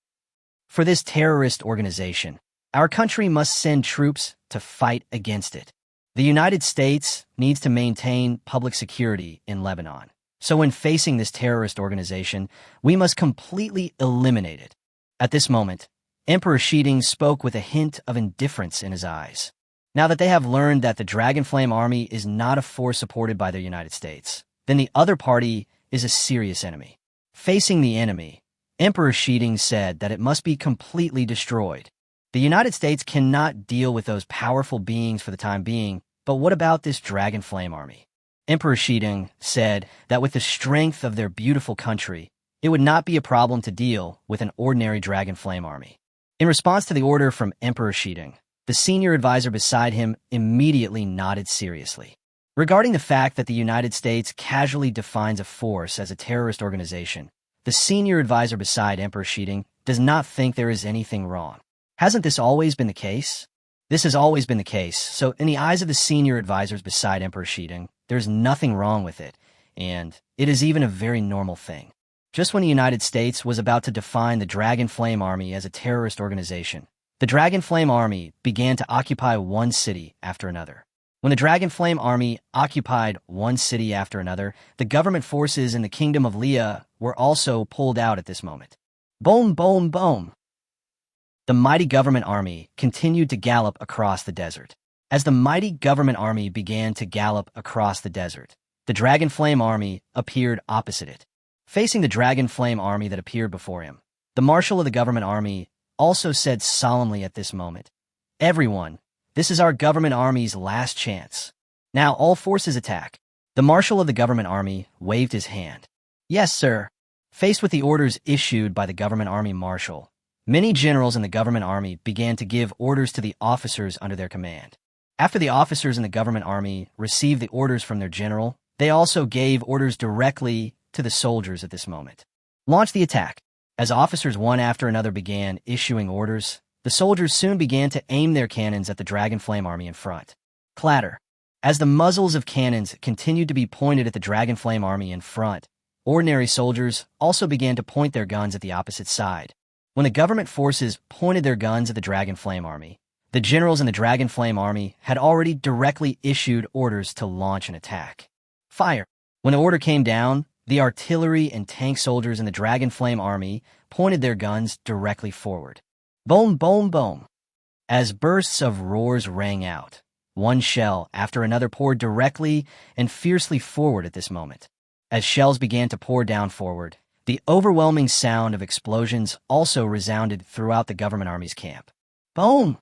For this terrorist organization, our country must send troops to fight against it. The United States needs to maintain public security in Lebanon. So when facing this terrorist organization, we must completely eliminate it. At this moment, Emperor Shiding spoke with a hint of indifference in his eyes. Now that they have learned that the Dragonflame Army is not a force supported by the United States, then the other party is a serious enemy. Facing the enemy, Emperor Shiding said that it must be completely destroyed. The United States cannot deal with those powerful beings for the time being, but what about this Dragonflame Army? Emperor Shiding said that with the strength of their beautiful country, it would not be a problem to deal with an ordinary Dragonflame Army. In response to the order from Emperor Shiding, the senior advisor beside him immediately nodded seriously. Regarding the fact that the United States casually defines a force as a terrorist organization, the senior advisor beside Emperor Shiding does not think there is anything wrong. Hasn't this always been the case? This has always been the case, so in the eyes of the senior advisors beside Emperor Shiding, there's nothing wrong with it, and it is even a very normal thing. Just when the United States was about to define the Dragonflame Army as a terrorist organization, the Dragonflame Army began to occupy one city after another. When the Dragonflame Army occupied one city after another, the government forces in the Kingdom of Leah were also pulled out at this moment. Boom, boom, boom. The mighty government army continued to gallop across the desert. As the mighty government army began to gallop across the desert, the Dragonflame Army appeared opposite it. Facing the Dragonflame Army that appeared before him, the Marshal of the government army also said solemnly at this moment, "Everyone, this is our government army's last chance. Now all forces attack." The Marshal of the government army waved his hand. "Yes, sir." Faced with the orders issued by the government army marshal, many generals in the government army began to give orders to the officers under their command. After the officers in the government army received the orders from their general, they also gave orders directly to the soldiers at this moment. Launch the attack. As officers one after another began issuing orders, the soldiers soon began to aim their cannons at the Dragonflame Army in front. Clatter. As the muzzles of cannons continued to be pointed at the Dragonflame Army in front, ordinary soldiers also began to point their guns at the opposite side. When the government forces pointed their guns at the Dragonflame Army, the generals in the Dragonflame Army had already directly issued orders to launch an attack. Fire. When the order came down, the artillery and tank soldiers in the Dragonflame Army pointed their guns directly forward. Boom, boom, boom. As bursts of roars rang out, one shell after another poured directly and fiercely forward at this moment. As shells began to pour down forward, the overwhelming sound of explosions also resounded throughout the government army's camp. Boom!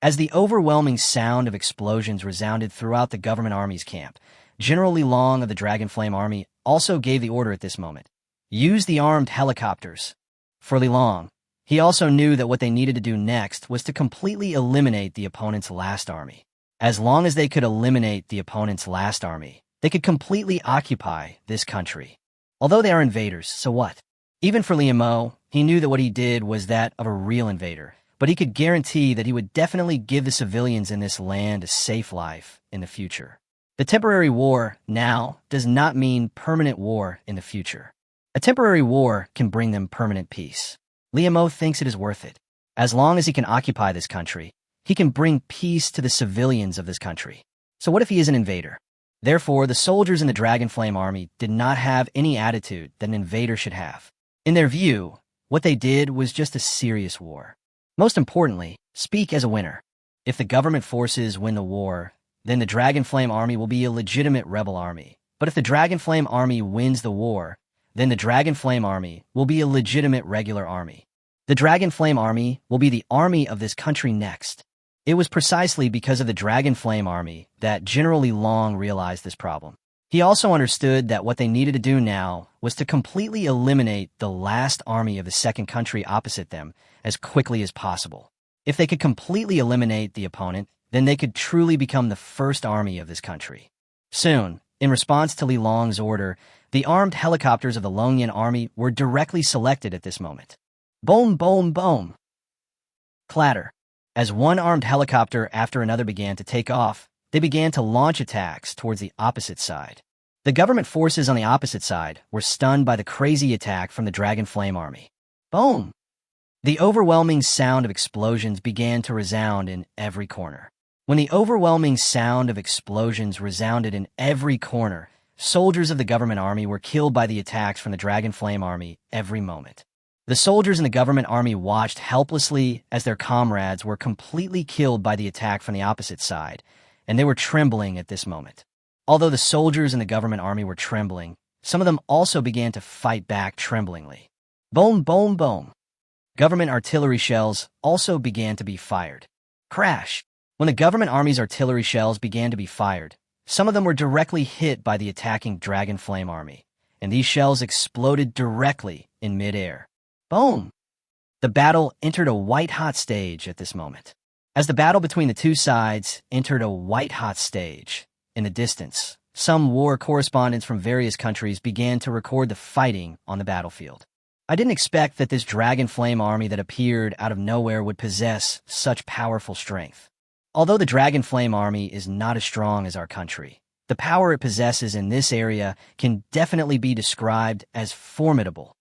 As the overwhelming sound of explosions resounded throughout the government army's camp, General Li Long of the Dragonflame Army also gave the order at this moment. Use the armed helicopters. For Li Long, he also knew that what they needed to do next was to completely eliminate the opponent's last army. As long as they could eliminate the opponent's last army, they could completely occupy this country. Although they are invaders, so what? Even for Liu Mo, he knew that what he did was that of a real invader, but he could guarantee that he would definitely give the civilians in this land a safe life in the future. The temporary war now does not mean permanent war in the future. A temporary war can bring them permanent peace. Liu Mo thinks it is worth it. As long as he can occupy this country, he can bring peace to the civilians of this country. So what if he is an invader? Therefore, the soldiers in the Dragonflame Army did not have any attitude that an invader should have. In their view, what they did was just a serious war. Most importantly, speak as a winner. If the government forces win the war, then the Dragonflame Army will be a legitimate rebel army. But if the Dragonflame Army wins the war, then the Dragonflame Army will be a legitimate regular army. The Dragonflame Army will be the army of this country next. It was precisely because of the Dragonflame Army that General Li Long realized this problem. He also understood that what they needed to do now was to completely eliminate the last army of the second country opposite them as quickly as possible. If they could completely eliminate the opponent, then they could truly become the first army of this country. Soon, in response to Li Long's order, the armed helicopters of the Longyan army were directly selected at this moment. Boom, boom, boom. Clatter. As one armed helicopter after another began to take off, they began to launch attacks towards the opposite side. The government forces on the opposite side were stunned by the crazy attack from the Dragonflame Army. Boom! The overwhelming sound of explosions began to resound in every corner. When the overwhelming sound of explosions resounded in every corner, soldiers of the government army were killed by the attacks from the Dragon Flame army every moment. The soldiers in the government army watched helplessly as their comrades were completely killed by the attack from the opposite side, and they were trembling at this moment. Although the soldiers in the government army were trembling, some of them also began to fight back tremblingly. Boom, boom, boom. Government artillery shells also began to be fired. Crash. When the government army's artillery shells began to be fired, some of them were directly hit by the attacking Dragon Flame army, and these shells exploded directly in midair. Boom! The battle entered a white-hot stage at this moment. As the battle between the two sides entered a white-hot stage, in the distance, some war correspondents from various countries began to record the fighting on the battlefield. I didn't expect that this Dragon Flame army that appeared out of nowhere would possess such powerful strength. Although the Dragon Flame army is not as strong as our country, the power it possesses in this area can definitely be described as formidable.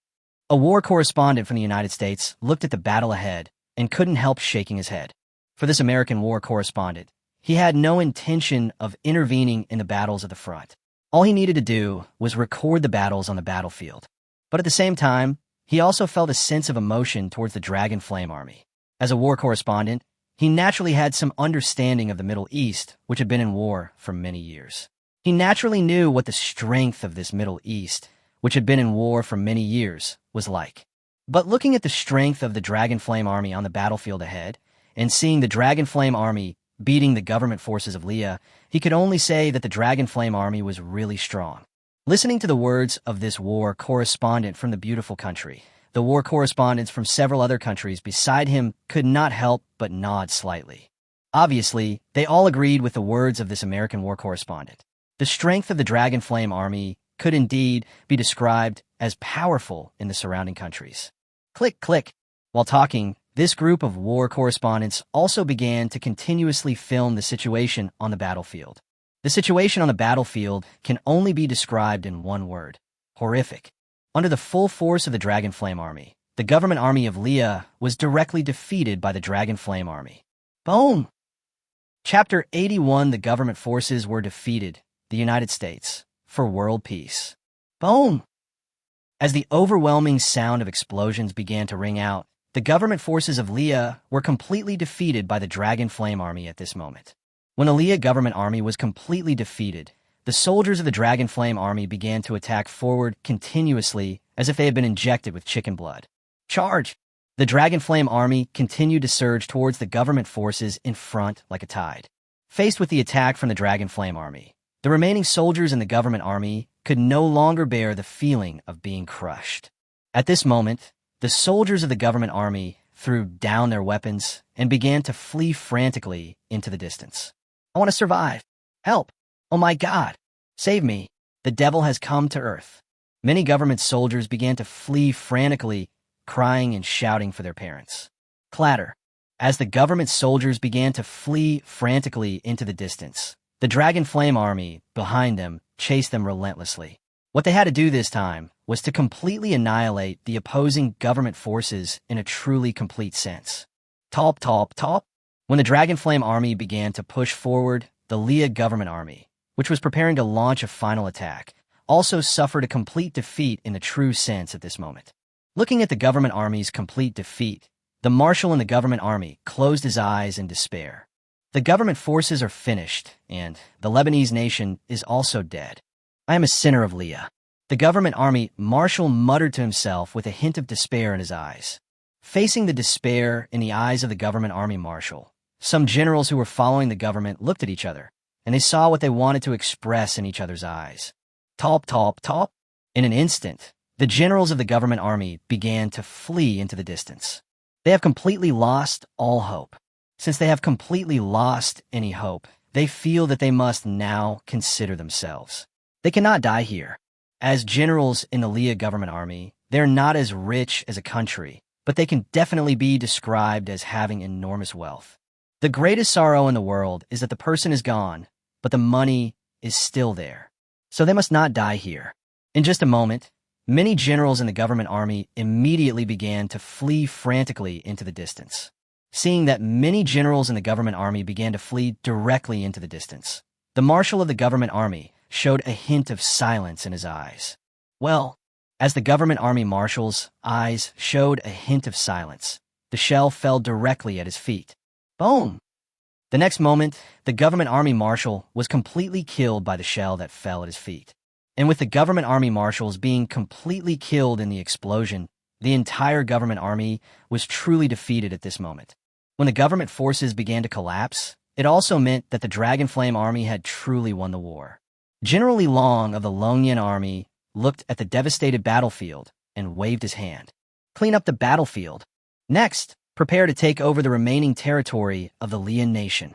A war correspondent from the United States looked at the battle ahead and couldn't help shaking his head. For this American war correspondent, he had no intention of intervening in the battles at the front. All he needed to do was record the battles on the battlefield. But at the same time, he also felt a sense of emotion towards the Dragon Flame army. As a war correspondent, he naturally had some understanding of the Middle East, which had been in war for many years. He naturally knew what the strength of this Middle East, which had been in war for many years, was like. But looking at the strength of the Dragon Flame army on the battlefield ahead, and seeing the Dragon Flame army beating the government forces of Leah, he could only say that the Dragon Flame army was really strong. Listening to the words of this war correspondent from the beautiful country, the war correspondents from several other countries beside him could not help but nod slightly. Obviously, they all agreed with the words of this American war correspondent. The strength of the Dragon Flame army could indeed be described as powerful in the surrounding countries. Click, click. While talking, this group of war correspondents also began to continuously film the situation on the battlefield. The situation on the battlefield can only be described in one word: horrific. Under the full force of the Dragon Flame army, the government army of Leah was directly defeated by the Dragon Flame army. Boom! Chapter 81: The government forces were defeated, the United States, for world peace. Boom! As the overwhelming sound of explosions began to ring out, the government forces of Leah were completely defeated by the Dragon Flame army at this moment. When the Leah government army was completely defeated, the soldiers of the Dragon Flame army began to attack forward continuously as if they had been injected with chicken blood. Charge! The Dragon Flame army continued to surge towards the government forces in front like a tide. Faced with the attack from the Dragon Flame army, the remaining soldiers in the government army could no longer bear the feeling of being crushed. At this moment, the soldiers of the government army threw down their weapons and began to flee frantically into the distance. I want to survive. Help. Oh my God. Save me. The devil has come to earth. Many government soldiers began to flee frantically, crying and shouting for their parents. Clatter. As the government soldiers began to flee frantically into the distance, the Dragon Flame army, behind them, chased them relentlessly. What they had to do this time was to completely annihilate the opposing government forces in a truly complete sense. Top, top, top. When the Dragon Flame army began to push forward, the Leah government army, which was preparing to launch a final attack, also suffered a complete defeat in the true sense at this moment. Looking at the government army's complete defeat, the marshal in the government army closed his eyes in despair. The government forces are finished, and the Lebanese nation is also dead. I am a sinner of Leah. The government army marshal muttered to himself with a hint of despair in his eyes. Facing the despair in the eyes of the government army marshal, some generals who were following the government looked at each other, and they saw what they wanted to express in each other's eyes. Top, top, top. In an instant, the generals of the government army began to flee into the distance. They have completely lost all hope. Since they have completely lost any hope, they feel that they must now consider themselves. They cannot die here. As generals in the Leah government army, they're not as rich as a country, but they can definitely be described as having enormous wealth. The greatest sorrow in the world is that the person is gone, but the money is still there. So they must not die here. In just a moment, many generals in the government army immediately began to flee frantically into the distance. seeing that many generals in the government army began to flee directly into the distance. The marshal of the government army showed a hint of silence in his eyes. Well, as the government army marshal's eyes showed a hint of silence, the shell fell directly at his feet. Boom! The next moment, the government army marshal was completely killed by the shell that fell at his feet. And with the government army marshals being completely killed in the explosion, the entire government army was truly defeated at this moment. When the government forces began to collapse, it also meant that the Dragonflame army had truly won the war. General Li Long of the Longyan army looked at the devastated battlefield and waved his hand. Clean up the battlefield. Next, prepare to take over the remaining territory of the Lian nation.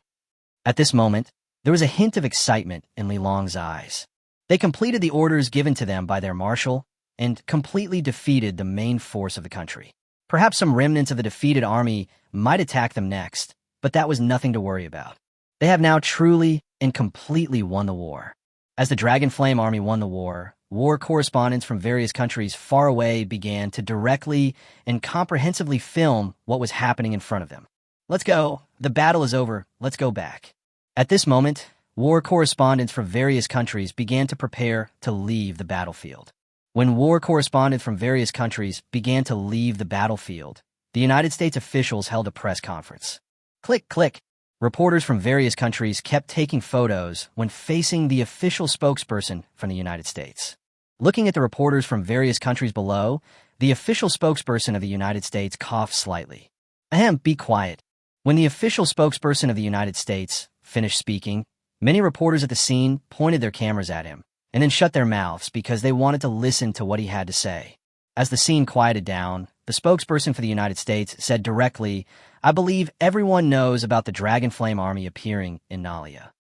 At this moment, there was a hint of excitement in Li Long's eyes. They completed the orders given to them by their marshal and completely defeated the main force of the country. Perhaps some remnants of the defeated army might attack them next, but that was nothing to worry about. They have now truly and completely won the war. As the Dragonflame army won the war correspondents from various countries far away began to directly and comprehensively film what was happening in front of them. Let's go. The battle is over. Let's go back. At this moment, war correspondents from various countries began to prepare to leave the battlefield. When war correspondents from various countries began to leave the battlefield, the United States officials held a press conference. Click, click. Reporters from various countries kept taking photos when facing the official spokesperson from the United States. Looking at the reporters from various countries below, the official spokesperson of the United States coughed slightly. Ahem, be quiet. When the official spokesperson of the United States finished speaking, many reporters at the scene pointed their cameras at him and then shut their mouths because they wanted to listen to what he had to say. As the scene quieted down, the spokesperson for the United States said directly, "I believe everyone knows about the Dragonflame army appearing in Nalia."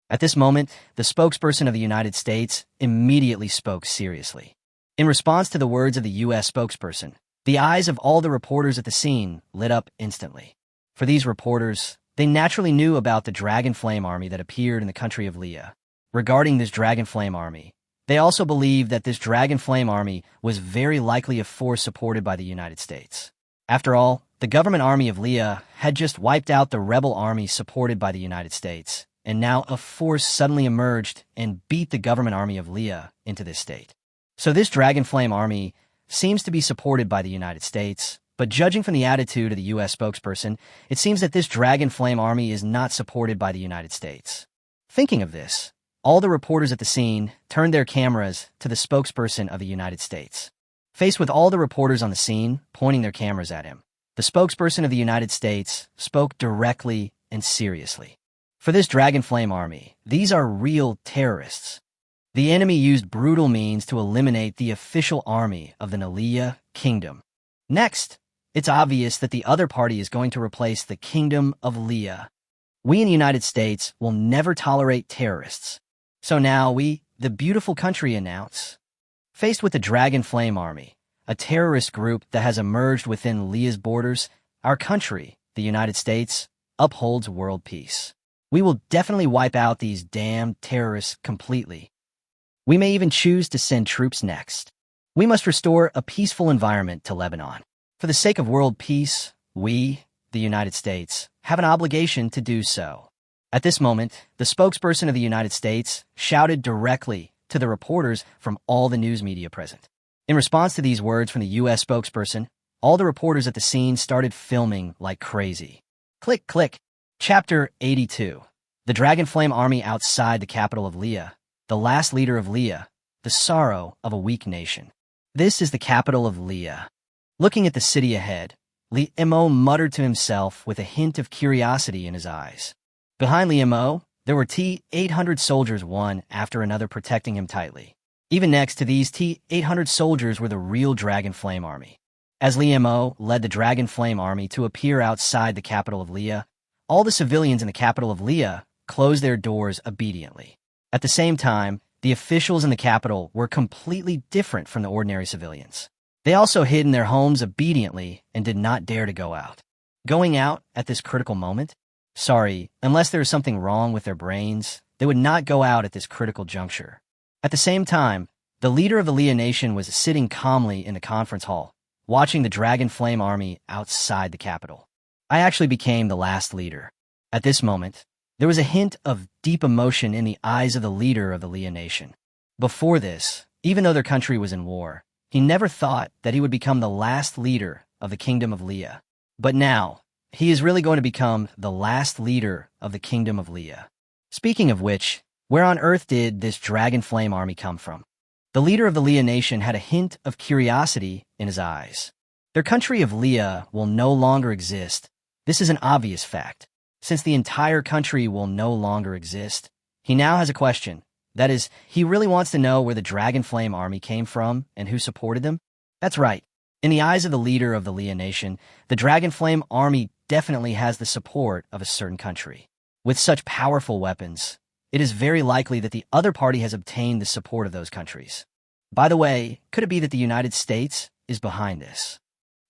At this moment, the spokesperson of the United States immediately spoke seriously. In response to the words of the U.S. spokesperson, the eyes of all the reporters at the scene lit up instantly. For these reporters, they naturally knew about the Dragonflame army that appeared in the country of Leah. Regarding this Dragonflame army, they also believed that this Dragonflame army was very likely a force supported by the United States. After all, the government army of Leah had just wiped out the rebel army supported by the United States, and now a force suddenly emerged and beat the government army of Leah into this state. So this Dragonflame army seems to be supported by the United States, but judging from the attitude of the U.S. spokesperson, it seems that this Dragonflame army is not supported by the United States. Thinking of this, all the reporters at the scene turned their cameras to the spokesperson of the United States. Faced with all the reporters on the scene pointing their cameras at him, the spokesperson of the United States spoke directly and seriously. For this Dragonflame army, these are real terrorists. The enemy used brutal means to eliminate the official army of the Nalia Kingdom. Next, it's obvious that the other party is going to replace the Kingdom of Leah. We in the United States will never tolerate terrorists. So now we, the beautiful country, announce. Faced with the Dragonflame army, a terrorist group that has emerged within Leah's borders, our country, the United States, upholds world peace. We will definitely wipe out these damn terrorists completely. We may even choose to send troops next. We must restore a peaceful environment to Lebanon. For the sake of world peace, we, the United States, have an obligation to do so. At this moment, the spokesperson of the United States shouted directly to the reporters from all the news media present. In response to these words from the U.S. spokesperson, all the reporters at the scene started filming like crazy. Click, click. Chapter 82. The Dragonflame army outside the capital of Leah, the last leader of Leah, the sorrow of a weak nation. This is the capital of Leah. Looking at the city ahead, Li Mo muttered to himself with a hint of curiosity in his eyes. Behind Li Mo, there were T-800 soldiers one after another protecting him tightly. Even next to these T-800 soldiers were the real Dragonflame army. As Li Mo led the Dragonflame army to appear outside the capital of Leah, all the civilians in the capital of Leah closed their doors obediently. At the same time, the officials in the capital were completely different from the ordinary civilians. They also hid in their homes obediently and did not dare to go out. Going out at this critical moment? Sorry, unless there is something wrong with their brains, they would not go out at this critical juncture. At the same time, the leader of the Leah nation was sitting calmly in the conference hall, watching the Dragonflame army outside the capital. I actually became the last leader. At this moment, there was a hint of deep emotion in the eyes of the leader of the Leah nation. Before this, even though their country was in war, he never thought that he would become the last leader of the kingdom of Leah. But now, he is really going to become the last leader of the kingdom of Leah. Speaking of which, where on earth did this dragon flame army come from? The leader of the Leah nation had a hint of curiosity in his eyes. Their country of Leah will no longer exist. This is an obvious fact. Since the entire country will no longer exist, he now has a question. That is, he really wants to know where the dragon flame army came from and who supported them? That's right. In the eyes of the leader of the Leah nation, the dragon flame army definitely has the support of a certain country. With such powerful weapons, it is very likely that the other party has obtained the support of those countries. By the way, could it be that the United States is behind this?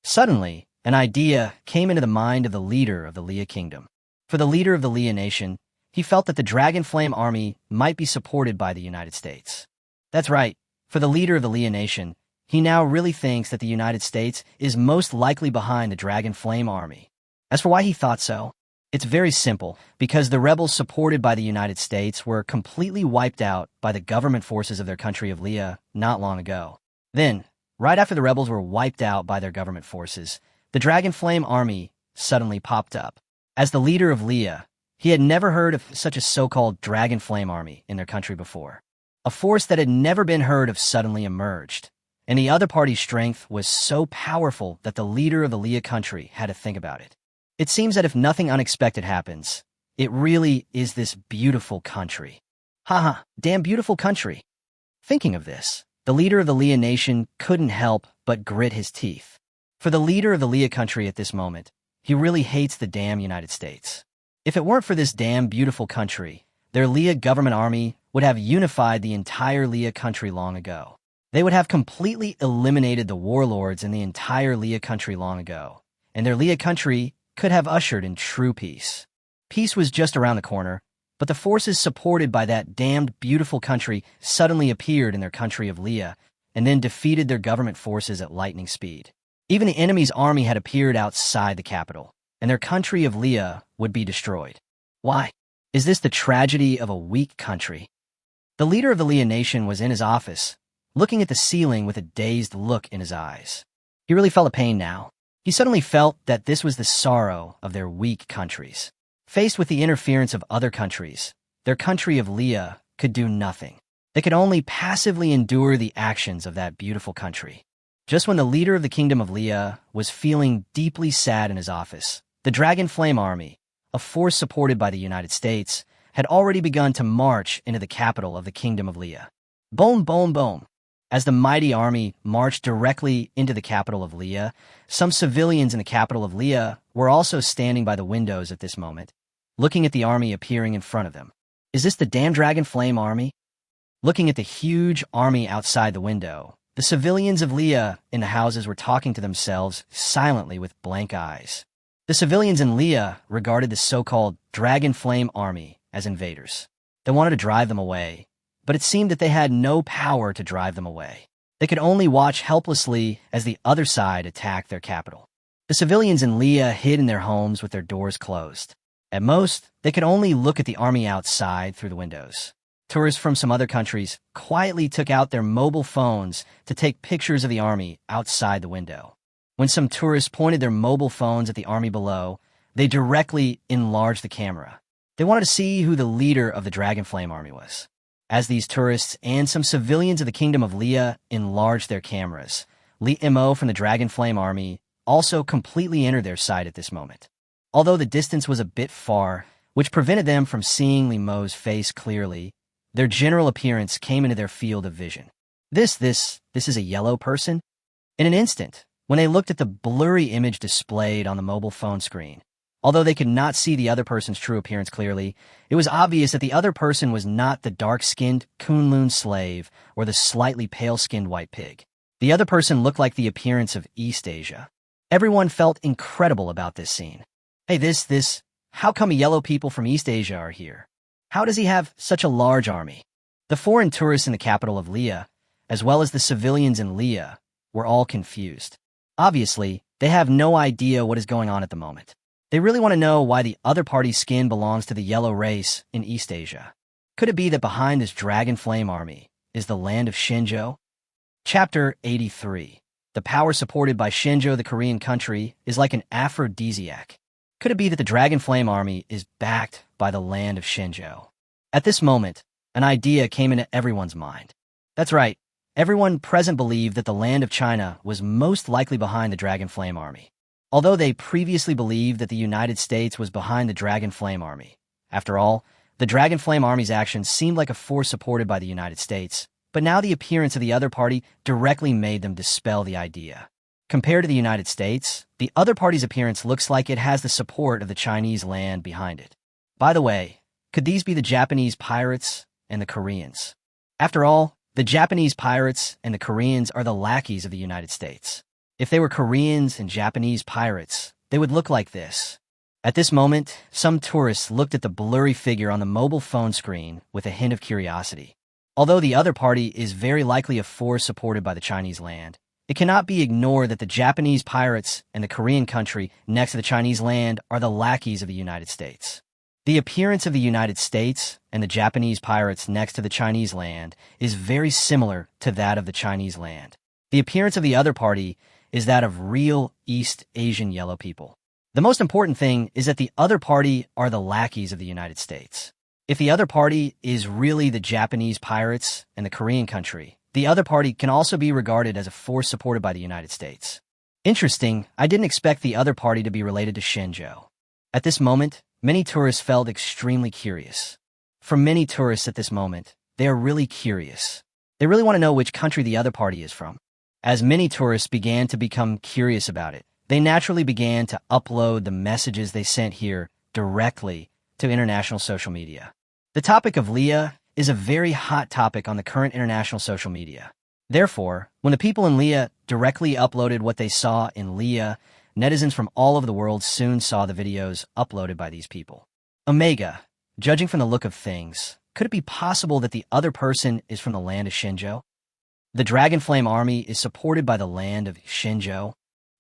Suddenly, an idea came into the mind of the leader of the Leah kingdom. For the leader of the Leah nation, he felt that the dragon flame army might be supported by the United States. That's right. For the leader of the Leah nation, he now really thinks that the United States is most likely behind the dragon flame army. As for why he thought so, it's very simple, because the rebels supported by the United States were completely wiped out by the government forces of their country of Leah not long ago. Then, right after the rebels were wiped out by their government forces, the dragon flame army suddenly popped up. As the leader of Leah, he had never heard of such a so-called dragon flame army in their country before. A force that had never been heard of suddenly emerged, and the other party's strength was so powerful that the leader of the Leah country had to think about it. It seems that if nothing unexpected happens, it really is this beautiful country. Haha, damn beautiful country. Thinking of this, the leader of the Leah nation couldn't help but grit his teeth. For the leader of the Leah country at this moment, he really hates the damn United States. If it weren't for this damn beautiful country, their Leah government army would have unified the entire Leah country long ago. They would have completely eliminated the warlords in the entire Leah country long ago, and their Leah country could have ushered in true peace. Peace was just around the corner, but the forces supported by that damned beautiful country suddenly appeared in their country of Leah and then defeated their government forces at lightning speed. Even the enemy's army had appeared outside the capital, and their country of Leah would be destroyed. Why? Is this the tragedy of a weak country? The leader of the Leah nation was in his office, looking at the ceiling with a dazed look in his eyes. He really felt a pain now. He suddenly felt that this was the sorrow of their weak countries. Faced with the interference of other countries, their country of Leah could do nothing. They could only passively endure the actions of that beautiful country. Just when the leader of the kingdom of Leah was feeling deeply sad in his office, the Dragon Flame Army, a force supported by the United States, had already begun to march into the capital of the kingdom of Leah. Boom, boom, boom. As the mighty army marched directly into the capital of Leah, some civilians in the capital of Leah were also standing by the windows at this moment, looking at the army appearing in front of them. Is this the damn Dragon Flame Army? Looking at the huge army outside the window, the civilians of Leah in the houses were talking to themselves silently with blank eyes. The civilians in Leah regarded the so-called Dragon Flame Army as invaders. They wanted to drive them away, but it seemed that they had no power to drive them away. They could only watch helplessly as the other side attacked their capital. The civilians in Leah hid in their homes with their doors closed. At most, they could only look at the army outside through the windows. Tourists from some other countries quietly took out their mobile phones to take pictures of the army outside the window. When some tourists pointed their mobile phones at the army below, they directly enlarged the camera. They wanted to see who the leader of the Dragon Flame Army was. As these tourists and some civilians of the Kingdom of Leah enlarged their cameras, Li Mo from the Dragon Flame Army also completely entered their sight at this moment. Although the distance was a bit far, which prevented them from seeing Li Mo's face clearly, their general appearance came into their field of vision. This is a yellow person? In an instant, when they looked at the blurry image displayed on the mobile phone screen, although they could not see the other person's true appearance clearly, it was obvious that the other person was not the dark-skinned Kunlun slave or the slightly pale-skinned white pig. The other person looked like the appearance of East Asia. Everyone felt incredible about this scene. Hey, how come yellow people from East Asia are here? How does he have such a large army? The foreign tourists in the capital of Leah, as well as the civilians in Leah, were all confused. Obviously, they have no idea what is going on at the moment. They really want to know why the other party's skin belongs to the yellow race in East Asia. Could it be that behind this dragon flame army is the land of Shinjo? Chapter 83. The power supported by Shinjo, the Korean country, is like an aphrodisiac. Could it be that the dragon flame army is backed by the land of Shinjo? At this moment, an idea came into everyone's mind. That's right, everyone present believed that the land of China was most likely behind the dragon flame army. Although they previously believed that the United States was behind the dragon flame army. After all, the dragon flame army's actions seemed like a force supported by the United States, but now the appearance of the other party directly made them dispel the idea. Compared to the United States, the other party's appearance looks like it has the support of the Chinese land behind it. By the way, could these be the Japanese pirates and the Koreans? After all, the Japanese pirates and the Koreans are the lackeys of the United States. If they were Koreans and Japanese pirates, they would look like this. At this moment, some tourists looked at the blurry figure on the mobile phone screen with a hint of curiosity. Although the other party is very likely a force supported by the Chinese land, it cannot be ignored that the Japanese pirates and the Korean country next to the Chinese land are the lackeys of the United States. The appearance of the United States and the Japanese pirates next to the Chinese land is very similar to that of the Chinese land. The appearance of the other party is that of real East Asian yellow people. The most important thing is that the other party are the lackeys of the United States. If the other party is really the Japanese pirates and the Korean country, the other party can also be regarded as a force supported by the United States. Interesting, I didn't expect the other party to be related to Shinjo. At this moment, many tourists felt extremely curious. For many tourists at this moment, they are really curious. They really want to know which country the other party is from. As many tourists began to become curious about it, they naturally began to upload the messages they sent here directly to international social media. The topic of Leah is a very hot topic on the current international social media. Therefore, when the people in Leah directly uploaded what they saw in Leah, netizens from all over the world soon saw the videos uploaded by these people. Omega, judging from the look of things, could it be possible that the other person is from the land of Shinjo? The Dragon Flame Army is supported by the land of Shinjo.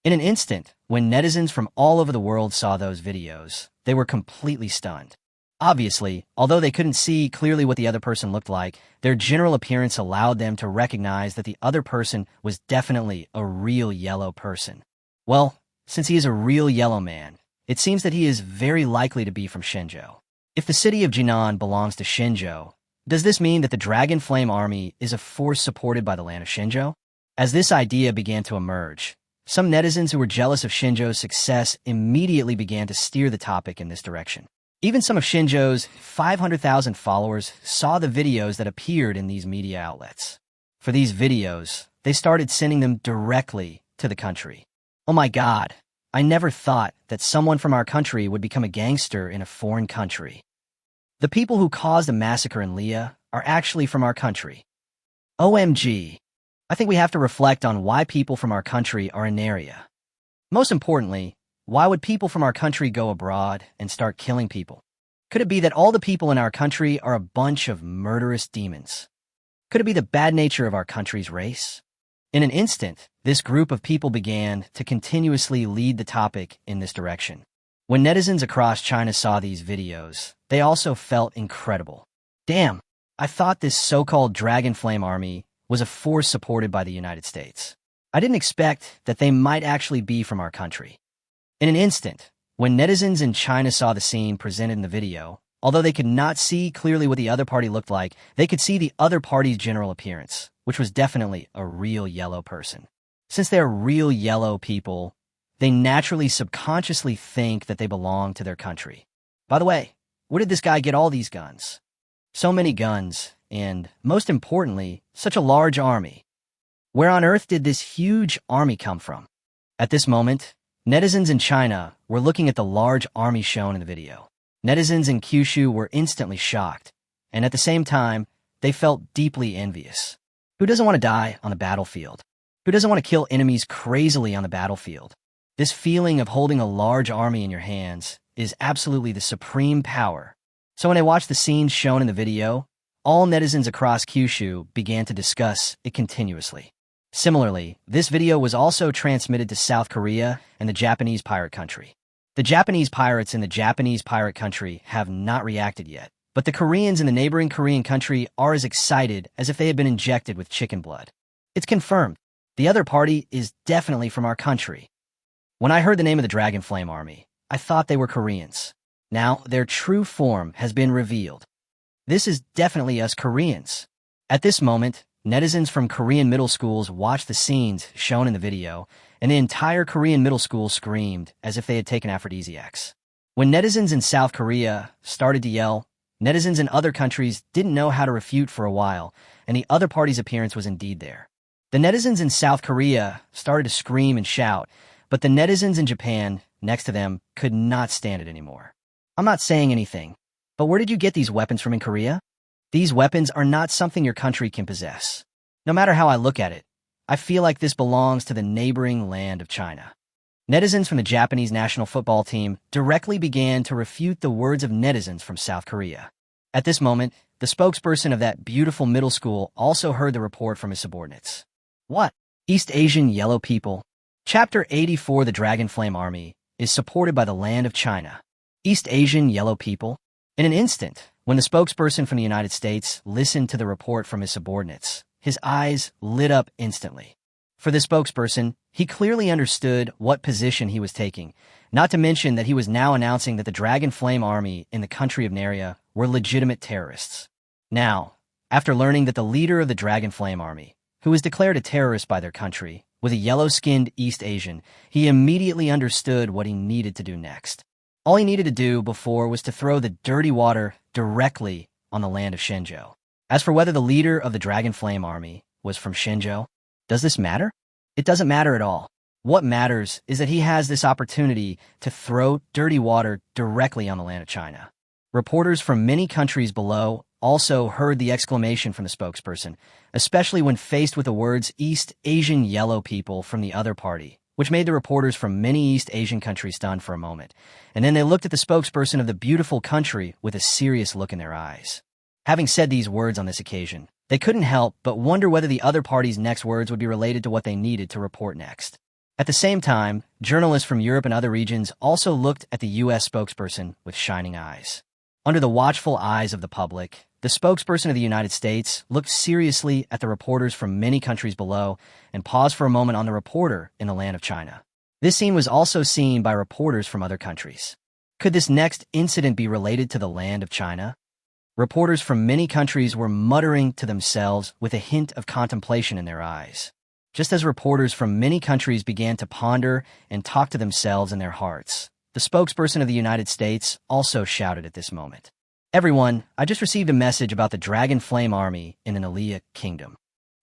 In an instant, when netizens from all over the world saw those videos, they were completely stunned. Obviously, although they couldn't see clearly what the other person looked like, their general appearance allowed them to recognize that the other person was definitely a real yellow person. Well, since he is a real yellow man, it seems that he is very likely to be from Shinjo. If the city of Jinan belongs to Shinjo, does this mean that the Dragon Flame Army is a force supported by the land of Shinjo? As this idea began to emerge, some netizens who were jealous of Shinjo's success immediately began to steer the topic in this direction. Even some of Shinjo's 500,000 followers saw the videos that appeared in these media outlets. For these videos, they started sending them directly to the country. Oh my God, I never thought that someone from our country would become a gangster in a foreign country. The people who caused the massacre in Leah are actually from our country. OMG. I think we have to reflect on why people from our country are in area. Most importantly, why would people from our country go abroad and start killing people? Could it be that all the people in our country are a bunch of murderous demons? Could it be the bad nature of our country's race? In an instant, this group of people began to continuously lead the topic in this direction. When netizens across China saw these videos, they also felt incredible. Damn, I thought this so-called Dragon Flame Army was a force supported by the United States. I didn't expect that they might actually be from our country. In an instant, when netizens in China saw the scene presented in the video, although they could not see clearly what the other party looked like, they could see the other party's general appearance, which was definitely a real yellow person. Since they're real yellow people, they naturally subconsciously think that they belong to their country. By the way, where did this guy get all these guns? So many guns, and, most importantly, such a large army. Where on earth did this huge army come from? At this moment, netizens in China were looking at the large army shown in the video. Netizens in Kyushu were instantly shocked, and at the same time, they felt deeply envious. Who doesn't want to die on the battlefield? Who doesn't want to kill enemies crazily on the battlefield? This feeling of holding a large army in your hands is absolutely the supreme power. So when I watched the scenes shown in the video, all netizens across Kyushu began to discuss it continuously. Similarly, this video was also transmitted to South Korea and the Japanese pirate country. The Japanese pirates in the Japanese pirate country have not reacted yet, but the Koreans in the neighboring Korean country are as excited as if they had been injected with chicken blood. It's confirmed. The other party is definitely from our country. When I heard the name of the Dragon Flame Army, I thought they were Koreans. Now, their true form has been revealed. This is definitely us Koreans. At this moment, netizens from Korean middle schools watched the scenes shown in the video, and the entire Korean middle school screamed as if they had taken aphrodisiacs. When netizens in South Korea started to yell, netizens in other countries didn't know how to refute for a while, and the other party's appearance was indeed there. The netizens in South Korea started to scream and shout, but the netizens in Japan, next to them, could not stand it anymore. I'm not saying anything, but where did you get these weapons from in Korea? These weapons are not something your country can possess. No matter how I look at it, I feel like this belongs to the neighboring land of China. Netizens from the Japanese national football team directly began to refute the words of netizens from South Korea. At this moment, the spokesperson of that beautiful middle school also heard the report from his subordinates. What? East Asian yellow people? Chapter 84 The Dragon Flame Army is supported by the land of China. East Asian yellow people? In an instant, when the spokesperson from the United States listened to the report from his subordinates, his eyes lit up instantly. For the spokesperson, he clearly understood what position he was taking, not to mention that he was now announcing that the Dragon Flame Army in the country of Naria were legitimate terrorists. Now, after learning that the leader of the Dragon Flame Army, who was declared a terrorist by their country, was a yellow-skinned East Asian, he immediately understood what he needed to do next. All he needed to do before was to throw the dirty water directly on the land of Shenzhou. As for whether the leader of the Dragon Flame Army was from Shenzhou, does this matter? It doesn't matter at all. What matters is that he has this opportunity to throw dirty water directly on the land of China. Reporters from many countries below also heard the exclamation from the spokesperson, especially when faced with the words East Asian yellow people from the other party, which made the reporters from many East Asian countries stunned for a moment, and then they looked at the spokesperson of the beautiful country with a serious look in their eyes. Having said these words on this occasion, they couldn't help but wonder whether the other party's next words would be related to what they needed to report next. At the same time, journalists from Europe and other regions also looked at the U.S. spokesperson with shining eyes. Under the watchful eyes of the public, the spokesperson of the United States looked seriously at the reporters from many countries below and paused for a moment on the reporter in the land of China. This scene was also seen by reporters from other countries. Could this next incident be related to the land of China? Reporters from many countries were muttering to themselves with a hint of contemplation in their eyes. Just as reporters from many countries began to ponder and talk to themselves in their hearts, the spokesperson of the United States also shouted at this moment. Everyone, I just received a message about the Dragon Flame Army in an Aliyah kingdom.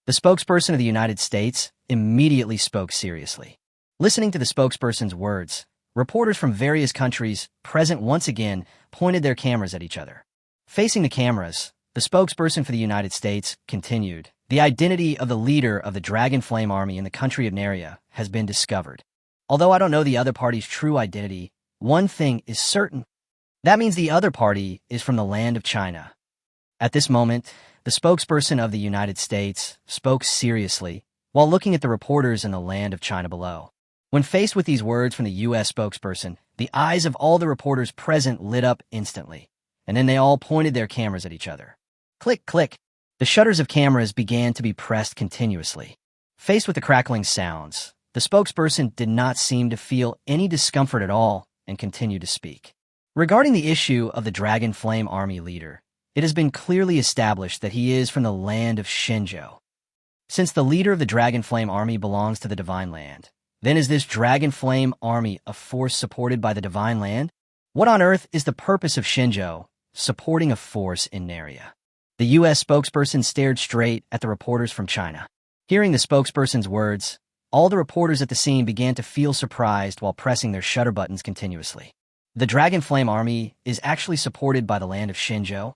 The spokesperson of the United States immediately spoke seriously. Listening to the spokesperson's words, reporters from various countries present once again pointed their cameras at each other. Facing the cameras, the spokesperson for the United States continued, the identity of the leader of the Dragon Flame Army in the country of Naria has been discovered. Although I don't know the other party's true identity, one thing is certain. That means the other party is from the land of China. At this moment, the spokesperson of the United States spoke seriously while looking at the reporters in the land of China below. When faced with these words from the U.S. spokesperson, the eyes of all the reporters present lit up instantly, and then they all pointed their cameras at each other. Click, click. The shutters of cameras began to be pressed continuously. Faced with the crackling sounds, the spokesperson did not seem to feel any discomfort at all and continued to speak. Regarding the issue of the Dragon Flame Army leader, it has been clearly established that he is from the land of Shenzhou. Since the leader of the Dragon Flame Army belongs to the Divine Land, then is this Dragon Flame Army a force supported by the Divine Land? What on earth is the purpose of Shenzhou supporting a force in Naria? The U.S. spokesperson stared straight at the reporters from China. Hearing the spokesperson's words, all the reporters at the scene began to feel surprised while pressing their shutter buttons continuously. The Dragon Flame Army is actually supported by the land of Shenzhou?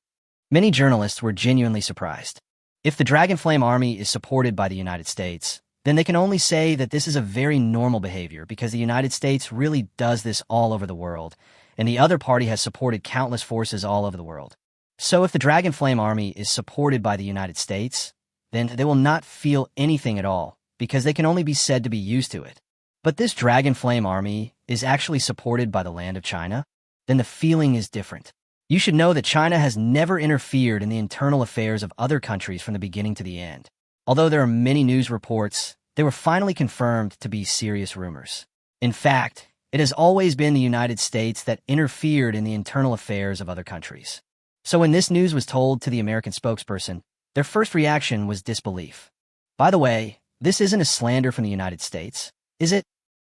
Many journalists were genuinely surprised. If the Dragon Flame Army is supported by the United States, then they can only say that this is a very normal behavior because the United States really does this all over the world, and the other party has supported countless forces all over the world. So if the Dragon Flame Army is supported by the United States, then they will not feel anything at all because they can only be said to be used to it. But this Dragon Flame Army is actually supported by the land of China, then the feeling is different. You should know that China has never interfered in the internal affairs of other countries from the beginning to the end. Although there are many news reports, they were finally confirmed to be serious rumors. In fact, it has always been the United States that interfered in the internal affairs of other countries. So when this news was told to the American spokesperson, their first reaction was disbelief. By the way, this isn't a slander from the United States, is it?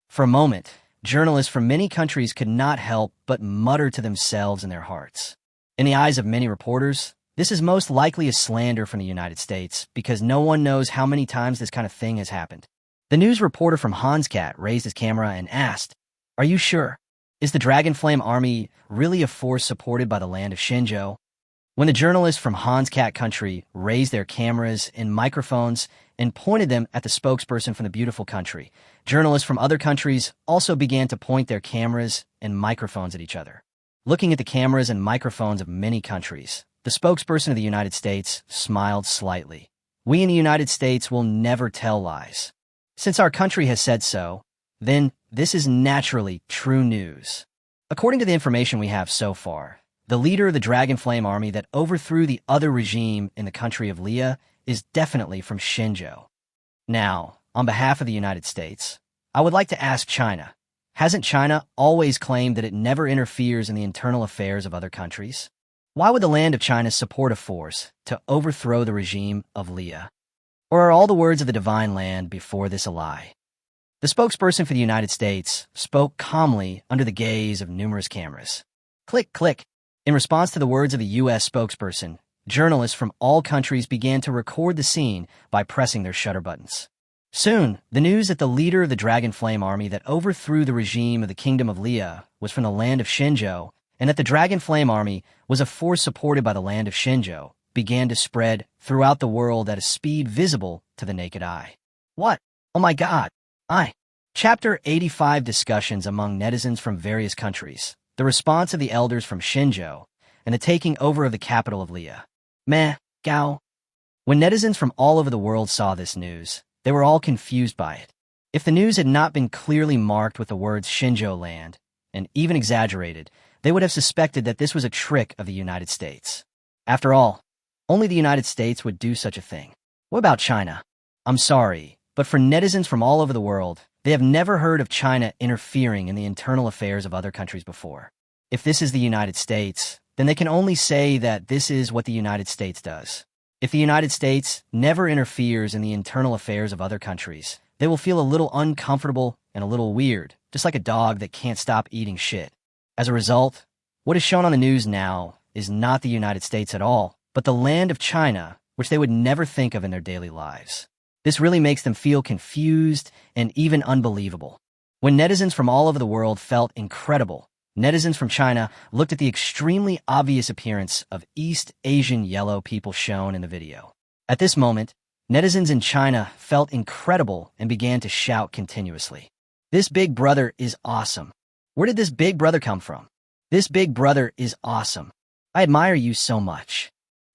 For a moment, journalists from many countries could not help but mutter to themselves in their hearts. In the eyes of many reporters, this is most likely a slander from the United States because no one knows how many times this kind of thing has happened. The news reporter from Hanscat raised his camera and asked, "Are you sure? Is the Dragonflame Army really a force supported by the land of Xinzhou?" When the journalists from Hanscat country raised their cameras and microphones and pointed them at the spokesperson from the beautiful country, journalists from other countries also began to point their cameras and microphones at each other. Looking at the cameras and microphones of many countries, the spokesperson of the United States smiled slightly. "We in the United States will never tell lies. Since our country has said so, then this is naturally true news." According to the information we have so far, the leader of the Dragonflame Army that overthrew the other regime in the country of Leah is definitely from Xinzhou. Now, on behalf of the United States, I would like to ask China, hasn't China always claimed that it never interferes in the internal affairs of other countries? Why would the land of China support a force to overthrow the regime of Leah? Or are all the words of the divine land before this a lie? The spokesperson for the United States spoke calmly under the gaze of numerous cameras. Click, click. In response to the words of the U.S. spokesperson, journalists from all countries began to record the scene by pressing their shutter buttons. Soon, the news that the leader of the Dragonflame Army that overthrew the regime of the Kingdom of Leah was from the land of Xinzhou, and that the Dragonflame Army was a force supported by the land of Xinzhou, began to spread throughout the world at a speed visible to the naked eye. What? Oh my God! Chapter 85 Discussions among netizens from various countries. The response of the elders from Xinzhou, and the taking over of the capital of Leah. Meh, Gao. When netizens from all over the world saw this news, they were all confused by it. If the news had not been clearly marked with the words Xinzhou land, and even exaggerated, they would have suspected that this was a trick of the United States. After all, only the United States would do such a thing. What about China? I'm sorry, but for netizens from all over the world, they have never heard of China interfering in the internal affairs of other countries before. If this is the United States, then they can only say that this is what the United States does. If the United States never interferes in the internal affairs of other countries, they will feel a little uncomfortable and a little weird, just like a dog that can't stop eating shit. As a result, what is shown on the news now is not the United States at all, but the land of China, which they would never think of in their daily lives. This really makes them feel confused and even unbelievable. When netizens from all over the world felt incredible, netizens from China looked at the extremely obvious appearance of East Asian yellow people shown in the video. At this moment, netizens in China felt incredible and began to shout continuously. "This big brother is awesome. Where did this big brother come from? This big brother is awesome. I admire you so much.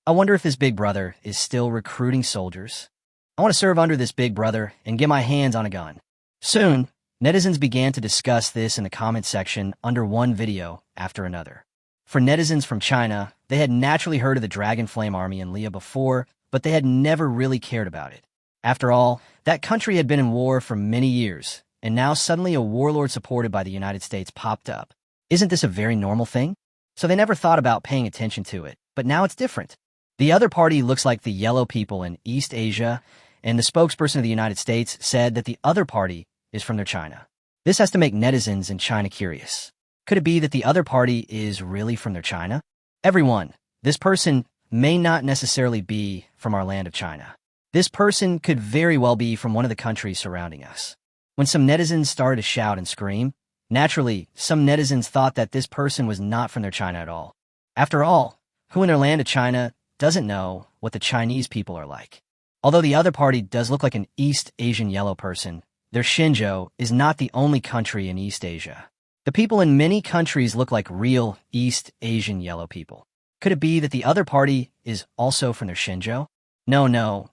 I wonder if this big brother is still recruiting soldiers. I want to serve under this big brother and get my hands on a gun." Soon, netizens began to discuss this in the comment section under one video after another. For netizens from China, they had naturally heard of the Dragonflame Army in Leah before, but they had never really cared about it. After all, that country had been in war for many years, and now suddenly a warlord supported by the United States popped up. Isn't this a very normal thing? So they never thought about paying attention to it, but now it's different. The other party looks like the yellow people in East Asia, and the spokesperson of the United States said that the other party is from their China. This has to make netizens in China curious. Could it be that the other party is really from their China? Everyone, this person may not necessarily be from our land of China. This person could very well be from one of the countries surrounding us. When some netizens started to shout and scream, naturally, some netizens thought that this person was not from their China at all. After all, who in their land of China doesn't know what the Chinese people are like? Although the other party does look like an East Asian yellow person, their Xinzhou is not the only country in East Asia. The people in many countries look like real East Asian yellow people. Could it be that the other party is also from their Xinzhou? No.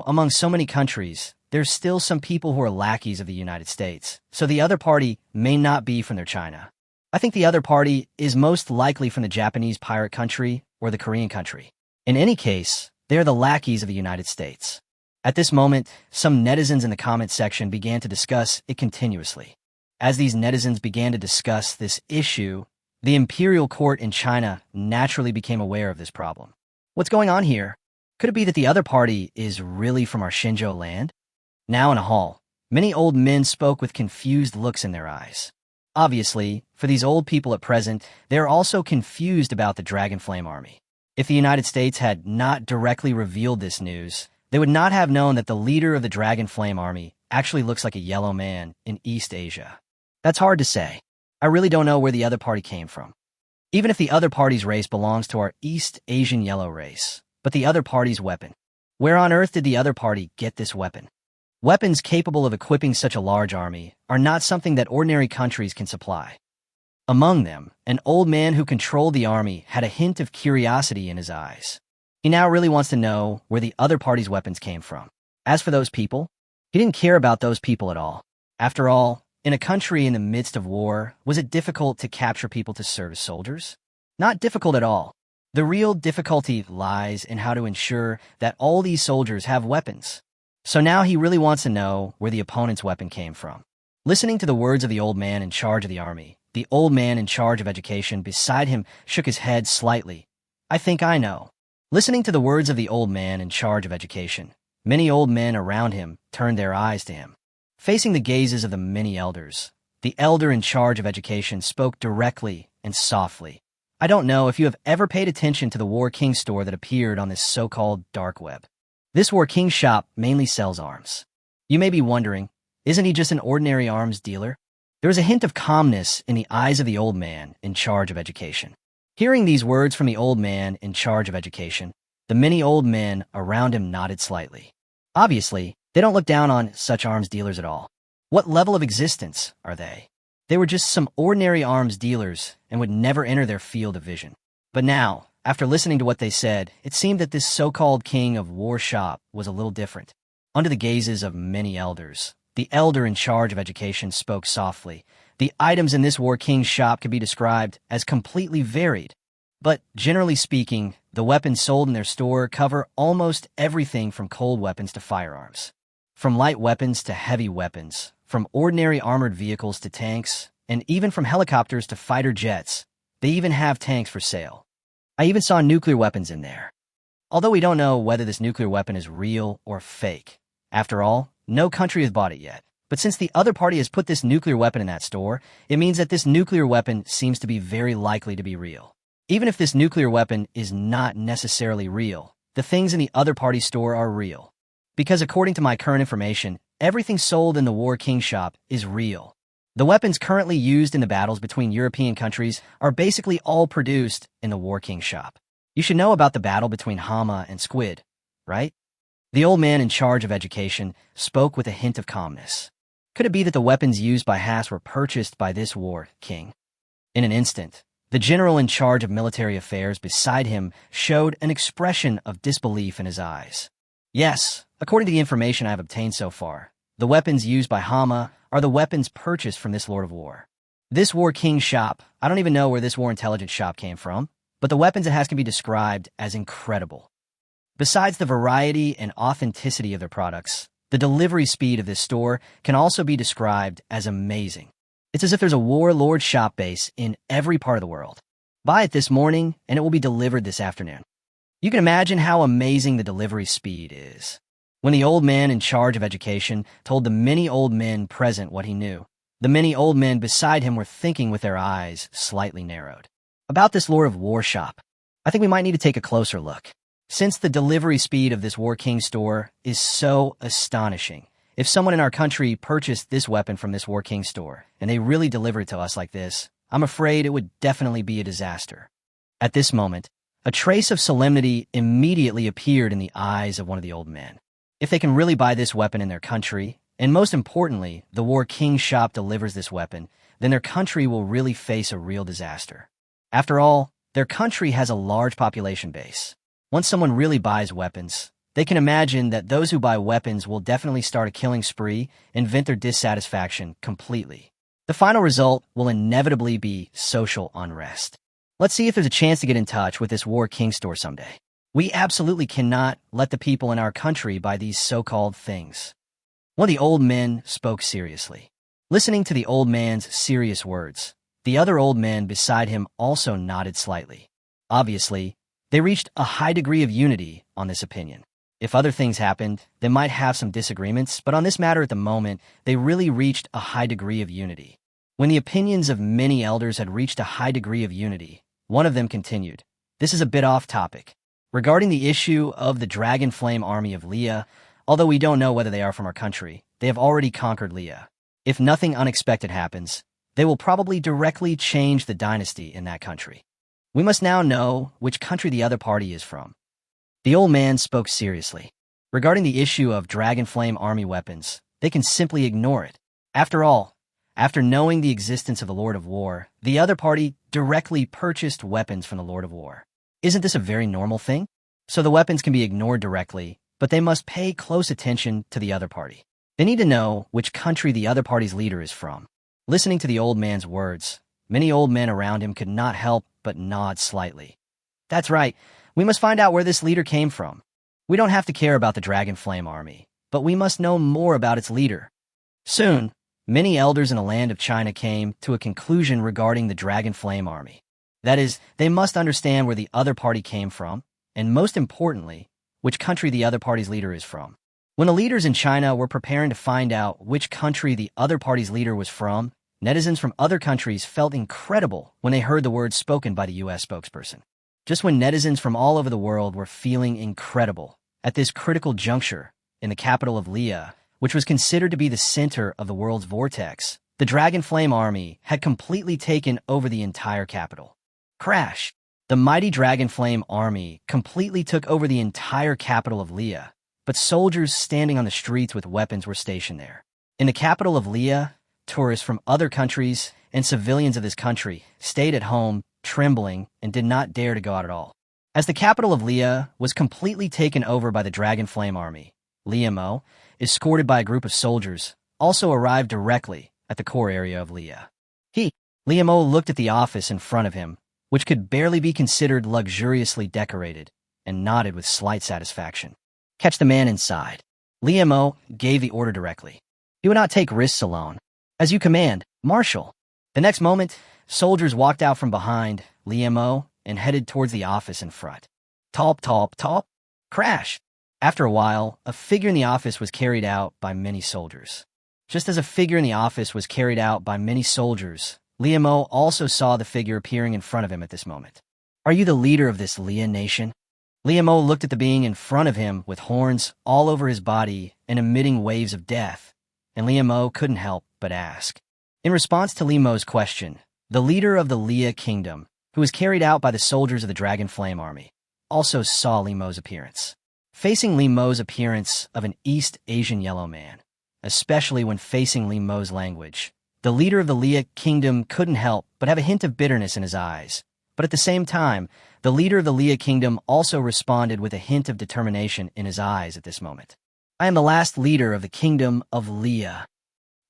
Among so many countries, there's still some people who are lackeys of the United States, so the other party may not be from their China. I think the other party is most likely from the Japanese pirate country or the Korean country. In any case, they are the lackeys of the United States. At this moment, some netizens in the comment section began to discuss it continuously. As these netizens began to discuss this issue, the imperial court in China naturally became aware of this problem. What's going on here? Could it be that the other party is really from our Shinjo land? Now in a hall, many old men spoke with confused looks in their eyes. Obviously, for these old people at present, they are also confused about the Dragon Flame Army. If the United States had not directly revealed this news, they would not have known that the leader of the Dragon Flame Army actually looks like a yellow man in East Asia. That's hard to say. I really don't know where the other party came from. Even if the other party's race belongs to our East Asian yellow race, but the other party's weapon. Where on earth did the other party get this weapon? Weapons capable of equipping such a large army are not something that ordinary countries can supply. Among them, an old man who controlled the army had a hint of curiosity in his eyes. He now really wants to know where the other party's weapons came from. As for those people, he didn't care about those people at all. After all, in a country in the midst of war, was it difficult to capture people to serve as soldiers? Not difficult at all. The real difficulty lies in how to ensure that all these soldiers have weapons. So now he really wants to know where the opponent's weapon came from. Listening to the words of the old man in charge of the army, the old man in charge of education beside him shook his head slightly. I think I know. Listening to the words of the old man in charge of education, many old men around him turned their eyes to him. Facing the gazes of the many elders, the elder in charge of education spoke directly and softly. I don't know if you have ever paid attention to the War King store that appeared on this so-called dark web. This War King shop mainly sells arms. You may be wondering, isn't he just an ordinary arms dealer? There was a hint of calmness in the eyes of the old man in charge of education. Hearing these words from the old man in charge of education, the many old men around him nodded slightly. Obviously, they don't look down on such arms dealers at all. What level of existence are they? They were just some ordinary arms dealers and would never enter their field of vision. But now, after listening to what they said, it seemed that this so-called king of war shop was a little different. Under the gazes of many elders, the elder in charge of education spoke softly. The items in this War King shop could be described as completely varied. But generally speaking, the weapons sold in their store cover almost everything from cold weapons to firearms. From light weapons to heavy weapons, from ordinary armored vehicles to tanks, and even from helicopters to fighter jets. They even have tanks for sale. I even saw nuclear weapons in there. Although we don't know whether this nuclear weapon is real or fake. After all, no country has bought it yet. But since the other party has put this nuclear weapon in that store, it means that this nuclear weapon seems to be very likely to be real. Even if this nuclear weapon is not necessarily real, the things in the other party's store are real. Because according to my current information, everything sold in the War King shop is real. The weapons currently used in the battles between European countries are basically all produced in the War King shop. You should know about the battle between Hama and Squid, right? The old man in charge of education spoke with a hint of calmness. Could it be that the weapons used by Haas were purchased by this War King? In an instant, the general in charge of military affairs beside him showed an expression of disbelief in his eyes. Yes, according to the information I have obtained so far, the weapons used by Hama are the weapons purchased from this Lord of War. This War King shop, I don't even know where this War Intelligence shop came from, but the weapons it has can be described as incredible. Besides the variety and authenticity of their products, the delivery speed of this store can also be described as amazing. It's as if there's a warlord shop base in every part of the world. Buy it this morning, and it will be delivered this afternoon. You can imagine how amazing the delivery speed is. When the old man in charge of education told the many old men present what he knew, the many old men beside him were thinking with their eyes slightly narrowed. About this Lord of War shop, I think we might need to take a closer look. Since the delivery speed of this War King store is so astonishing, if someone in our country purchased this weapon from this War King store, and they really delivered it to us like this, I'm afraid it would definitely be a disaster. At this moment, a trace of solemnity immediately appeared in the eyes of one of the old men. If they can really buy this weapon in their country, and most importantly, the War King shop delivers this weapon, then their country will really face a real disaster. After all, their country has a large population base. Once someone really buys weapons, They can imagine that those who buy weapons will definitely start a killing spree and vent their dissatisfaction completely. The final result will inevitably be social unrest. Let's see if there's a chance to get in touch with this War King store someday. We absolutely cannot let the people in our country buy these so-called things. One of the old men spoke seriously. Listening to the old man's serious words, the other old men beside him also nodded slightly. Obviously, they reached a high degree of unity on this opinion. If other things happened, they might have some disagreements, but on this matter at the moment, they really reached a high degree of unity. When the opinions of many elders had reached a high degree of unity, one of them continued, "This is a bit off topic. Regarding the issue of the Dragon Flame Army of Leah, although we don't know whether they are from our country, they have already conquered Leah. If nothing unexpected happens, they will probably directly change the dynasty in that country. We must now know which country the other party is from." The old man spoke seriously. Regarding the issue of Dragon Flame Army weapons, they can simply ignore it. After all, after knowing the existence of the Lord of War, the other party directly purchased weapons from the Lord of War. Isn't this a very normal thing? So the weapons can be ignored directly, but they must pay close attention to the other party. They need to know which country the other party's leader is from. Listening to the old man's words, many old men around him could not help but nod slightly. That's right. We must find out where this leader came from. We don't have to care about the Dragon Flame Army, but we must know more about its leader. Soon, many elders in the land of China came to a conclusion regarding the Dragon Flame Army. That is, they must understand where the other party came from, and most importantly, which country the other party's leader is from. When the leaders in China were preparing to find out which country the other party's leader was from, netizens from other countries felt incredible when they heard the words spoken by the U.S. spokesperson. Just when netizens from all over the world were feeling incredible, at this critical juncture, in the capital of Leah, which was considered to be the center of the world's vortex, the Dragon Flame Army had completely taken over the entire capital. Crash! The mighty Dragon Flame Army completely took over the entire capital of Leah, but soldiers standing on the streets with weapons were stationed there. In the capital of Leah, tourists from other countries and civilians of this country stayed at home, trembling, and did not dare to go out at all. As the capital of Leah was completely taken over by the Dragon Flame Army, Liamo, escorted by a group of soldiers, also arrived directly at the core area of Leah. Liamo looked at the office in front of him, which could barely be considered luxuriously decorated, and nodded with slight satisfaction. "Catch the man inside." Liamo gave the order directly. He would not take risks alone. "As you command, Marshal." The next moment, soldiers walked out from behind Liamo and headed towards the office in front. Top, top, top. Crash! After a while, a figure in the office was carried out by many soldiers. Just as a figure in the office was carried out by many soldiers, Liamo also saw the figure appearing in front of him at this moment. "Are you the leader of this Leah nation?" Liamo looked at the being in front of him with horns all over his body and emitting waves of death, and Liamo couldn't help but ask. In response to Liamo's question, the leader of the Leah kingdom, who was carried out by the soldiers of the Dragon Flame Army, also saw Liamo's appearance. Facing Liamo's appearance of an East Asian yellow man, especially when facing Liamo's language, the leader of the Leah kingdom couldn't help but have a hint of bitterness in his eyes. But at the same time, the leader of the Leah kingdom also responded with a hint of determination in his eyes at this moment. "I am the last leader of the kingdom of Leah."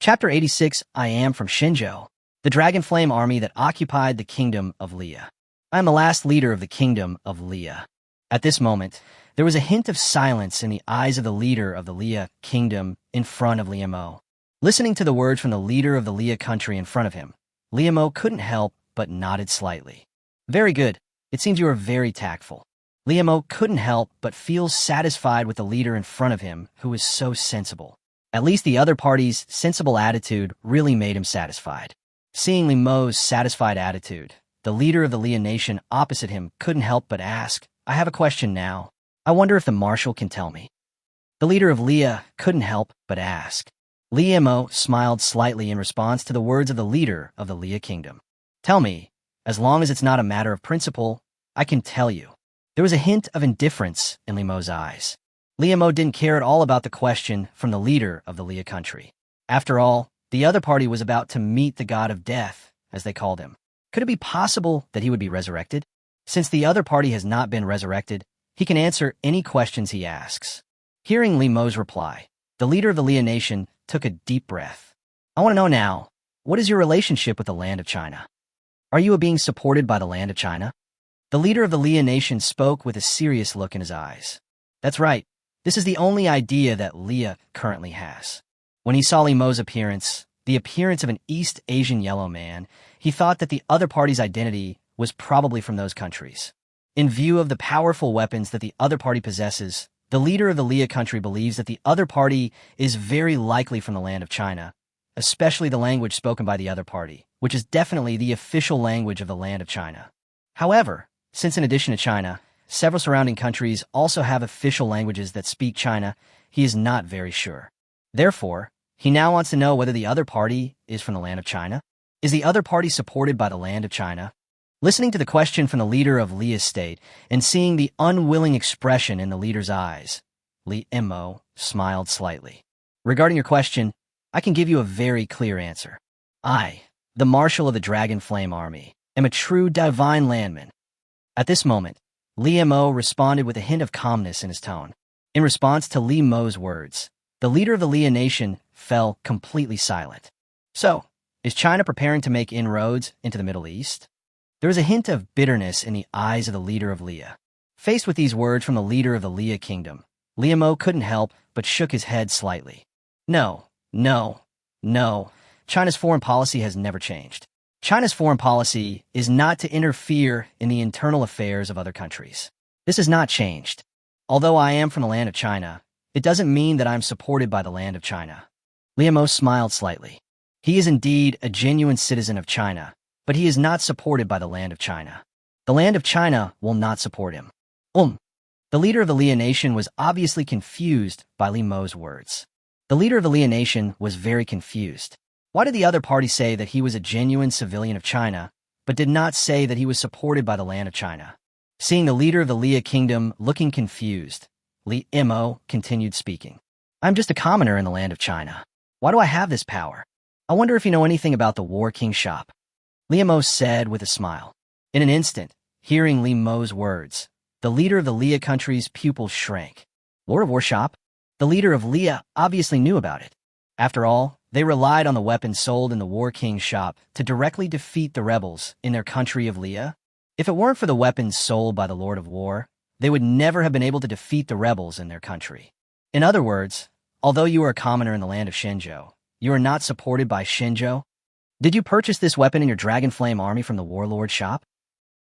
Chapter 86, I am from Shinzhou, the Dragon Flame Army that occupied the kingdom of Leah. I am the last leader of the kingdom of Leah. At this moment, there was a hint of silence in the eyes of the leader of the Leah kingdom in front of Liamo. Listening to the words from the leader of the Leah country in front of him, Liamo couldn't help but nodded slightly. "Very good. It seems you are very tactful." Liamo couldn't help but feel satisfied with the leader in front of him who was so sensible. At least the other party's sensible attitude really made him satisfied. Seeing Liamo's satisfied attitude, the leader of the Leah nation opposite him couldn't help but ask, "I have a question now. I wonder if the marshal can tell me." The leader of Leah couldn't help but ask. Liamo smiled slightly in response to the words of the leader of the Leah kingdom. "Tell me, as long as it's not a matter of principle, I can tell you." There was a hint of indifference in Liamo's eyes. Liamo didn't care at all about the question from the leader of the Leah country. After all, the other party was about to meet the god of death, as they called him. Could it be possible that he would be resurrected? Since the other party has not been resurrected, He can answer any questions he asks. Hearing Li Mo's reply, the leader of the Leah nation took a deep breath. I want to know now, what is your relationship with the land of China? Are you being supported by the land of China? The leader of the Leah nation spoke with a serious look in his eyes. That's right. This is the only idea that Leah currently has. When he saw Li Mo's appearance, the appearance of an East Asian yellow man, he thought that the other party's identity was probably from those countries. In view of the powerful weapons that the other party possesses, the leader of the Leah country believes that the other party is very likely from the land of China, especially the language spoken by the other party, which is definitely the official language of the land of China. However, since in addition to China, several surrounding countries also have official languages that speak China, he is not very sure. Therefore, he now wants to know whether the other party is from the land of China. Is the other party supported by the land of China? Listening to the question from the leader of Leah's state and seeing the unwilling expression in the leader's eyes, Li Mo smiled slightly. Regarding your question, I can give you a very clear answer. I, the Marshal of the Dragon Flame Army, am a true divine landman. At this moment, Li Mo responded with a hint of calmness in his tone. In response to Li Mo's words, the leader of the Leah nation fell completely silent. So, is China preparing to make inroads into the Middle East? There was a hint of bitterness in the eyes of the leader of Leah. Faced with these words from the leader of the Leah kingdom, Li Mo couldn't help but shook his head slightly. No. China's foreign policy has never changed. China's foreign policy is not to interfere in the internal affairs of other countries. This has not changed. Although I am from the land of China, it doesn't mean that I'm supported by the land of China. Li Mo smiled slightly. He is indeed a genuine citizen of China, but he is not supported by the land of China. The land of China will not support him. The leader of the Leah nation was obviously confused by Li Mo's words. The leader of the Leah nation was very confused. Why did the other party say that he was a genuine civilian of China, but did not say that he was supported by the land of China? Seeing the leader of the Leah kingdom looking confused, Li Mo continued speaking. I'm just a commoner in the land of China. Why do I have this power? I wonder if you know anything about the War King shop. Li Mo said with a smile. In an instant, hearing Li Mo's words, the leader of the Leah country's pupils shrank. Lord of War shop? The leader of Leah obviously knew about it. After all, they relied on the weapons sold in the War King's shop to directly defeat the rebels in their country of Leah. If it weren't for the weapons sold by the Lord of War, they would never have been able to defeat the rebels in their country. In other words, although you are a commoner in the land of Shenzhou, you are not supported by Shenzhou. Did you purchase this weapon in your Dragon Flame army from the warlord shop?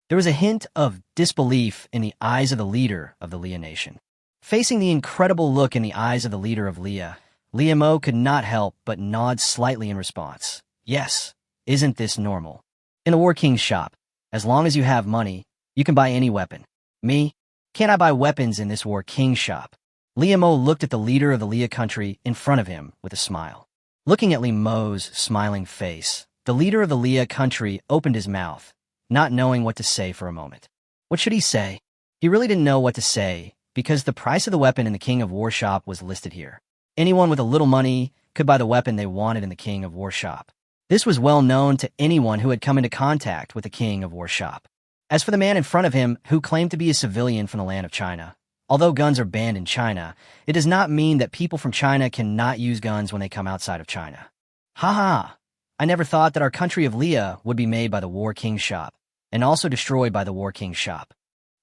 There was a hint of disbelief in the eyes of the leader of the Leah nation. Facing the incredible look in the eyes of the leader of Leah, Li Mo could not help but nod slightly in response. Yes, isn't this normal? In the War King's shop, as long as you have money, you can buy any weapon. Me? Can't I buy weapons in this War King's shop? Li Mo looked at the leader of the Leah country in front of him with a smile. Looking at Li Mo's smiling face, the leader of the Leah country opened his mouth, not knowing what to say for a moment. What should he say? He really didn't know what to say, because the price of the weapon in the King of War shop was listed here. Anyone with a little money could buy the weapon they wanted in the King of War shop. This was well known to anyone who had come into contact with the King of War shop. As for the man in front of him, who claimed to be a civilian from the land of China, although guns are banned in China, it does not mean that people from China cannot use guns when they come outside of China. Ha! I never thought that our country of Leah would be made by the War King's shop, and also destroyed by the War King's shop.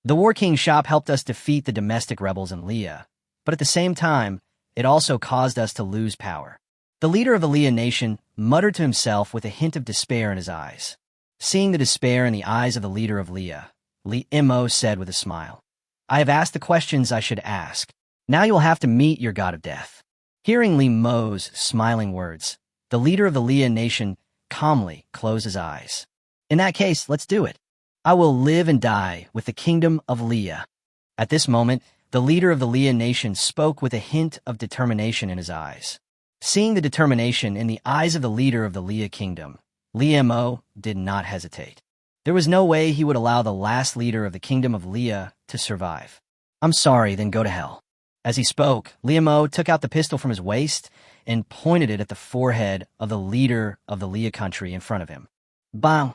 The War King's shop helped us defeat the domestic rebels in Leah, but at the same time, it also caused us to lose power. The leader of the Leah nation muttered to himself with a hint of despair in his eyes. Seeing the despair in the eyes of the leader of Leah, Li Mo said with a smile, I have asked the questions I should ask. Now you will have to meet your god of death. Hearing Li Mo's smiling words, the leader of the Leah nation calmly closed his eyes. In that case, let's do it. I will live and die with the kingdom of Leah. At this moment, the leader of the Leah nation spoke with a hint of determination in his eyes. Seeing the determination in the eyes of the leader of the Leah kingdom, Li Mo did not hesitate. There was no way he would allow the last leader of the kingdom of Leah to survive. I'm sorry, then go to hell. As he spoke, Li Mo took out the pistol from his waist and pointed it at the forehead of the leader of the Leah country in front of him. Bang!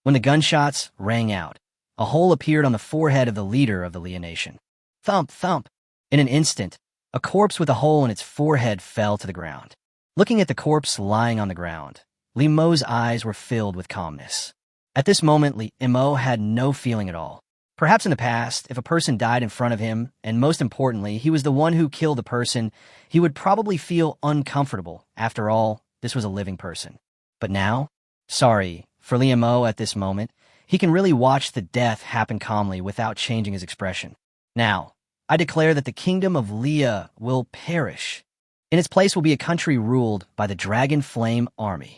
When the gunshots rang out, a hole appeared on the forehead of the leader of the Leah nation. Thump, thump. In an instant, a corpse with a hole in its forehead fell to the ground. Looking at the corpse lying on the ground, Li Mo's eyes were filled with calmness. At this moment, Li Mo had no feeling at all. Perhaps in the past, if a person died in front of him, and most importantly, he was the one who killed the person, he would probably feel uncomfortable. After all, this was a living person. But now, sorry, for Li Mo at this moment, he can really watch the death happen calmly without changing his expression. Now, I declare that the kingdom of Leah will perish. In its place will be a country ruled by the Dragon Flame Army.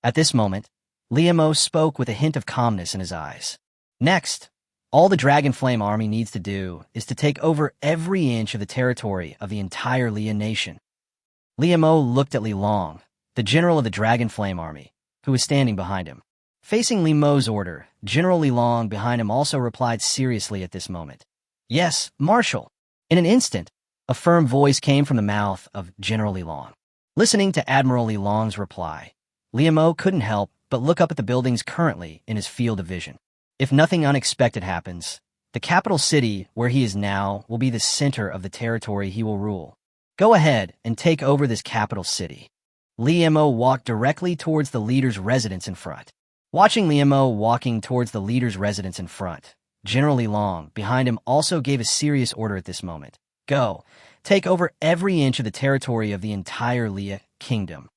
At this moment, Li Mo spoke with a hint of calmness in his eyes. Next, all the Dragon Flame Army needs to do is to take over every inch of the territory of the entire Leah nation. Li Mo looked at Li Long, the general of the Dragon Flame Army, who was standing behind him. Facing Li Mo's order, General Li Long behind him also replied seriously at this moment. Yes, Marshal. In an instant, a firm voice came from the mouth of General Li Long. Listening to Admiral Li Long's reply, Li Mo couldn't help but look up at the buildings currently in his field of vision. If nothing unexpected happens, the capital city where he is now will be the center of the territory he will rule. Go ahead and take over this capital city. Li Mo walked directly towards the leader's residence in front. Watching Li Mo walking towards the leader's residence in front, General Li Long behind him also gave a serious order at this moment. Go, take over every inch of the territory of the entire Leah kingdom.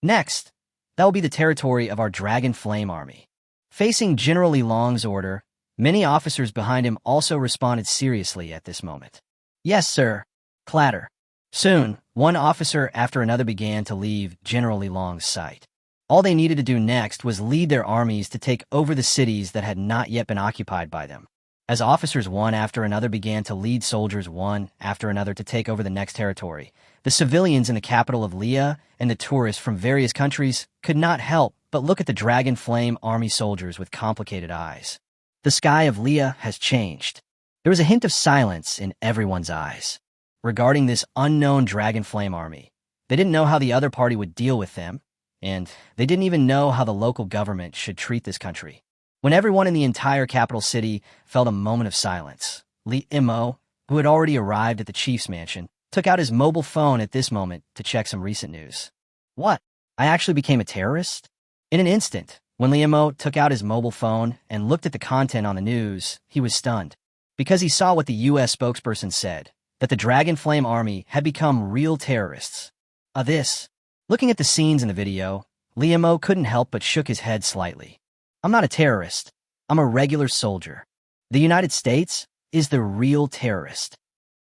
Next, that will be the territory of our Dragon Flame Army. Facing General Li Long's order, many officers behind him also responded seriously at this moment. Yes, sir. Clatter. Soon, one officer after another began to leave General Li Long's sight. All they needed to do next was lead their armies to take over the cities that had not yet been occupied by them. As officers one after another began to lead soldiers one after another to take over the next territory, the civilians in the capital of Leah and the tourists from various countries could not help but look at the Dragon Flame Army soldiers with complicated eyes. The sky of Leah has changed. There was a hint of silence in everyone's eyes. Regarding this unknown Dragon Flame Army, they didn't know how the other party would deal with them, and they didn't even know how the local government should treat this country. When everyone in the entire capital city felt a moment of silence, Li Mo, who had already arrived at the chief's mansion, took out his mobile phone at this moment to check some recent news. What? I actually became a terrorist? In an instant, when Li Mo took out his mobile phone and looked at the content on the news, he was stunned, because he saw what the U.S. spokesperson said, that the Dragon Flame Army had become real terrorists. Looking at the scenes in the video, Li Mo couldn't help but shook his head slightly. I'm not a terrorist. I'm a regular soldier. The United States is the real terrorist.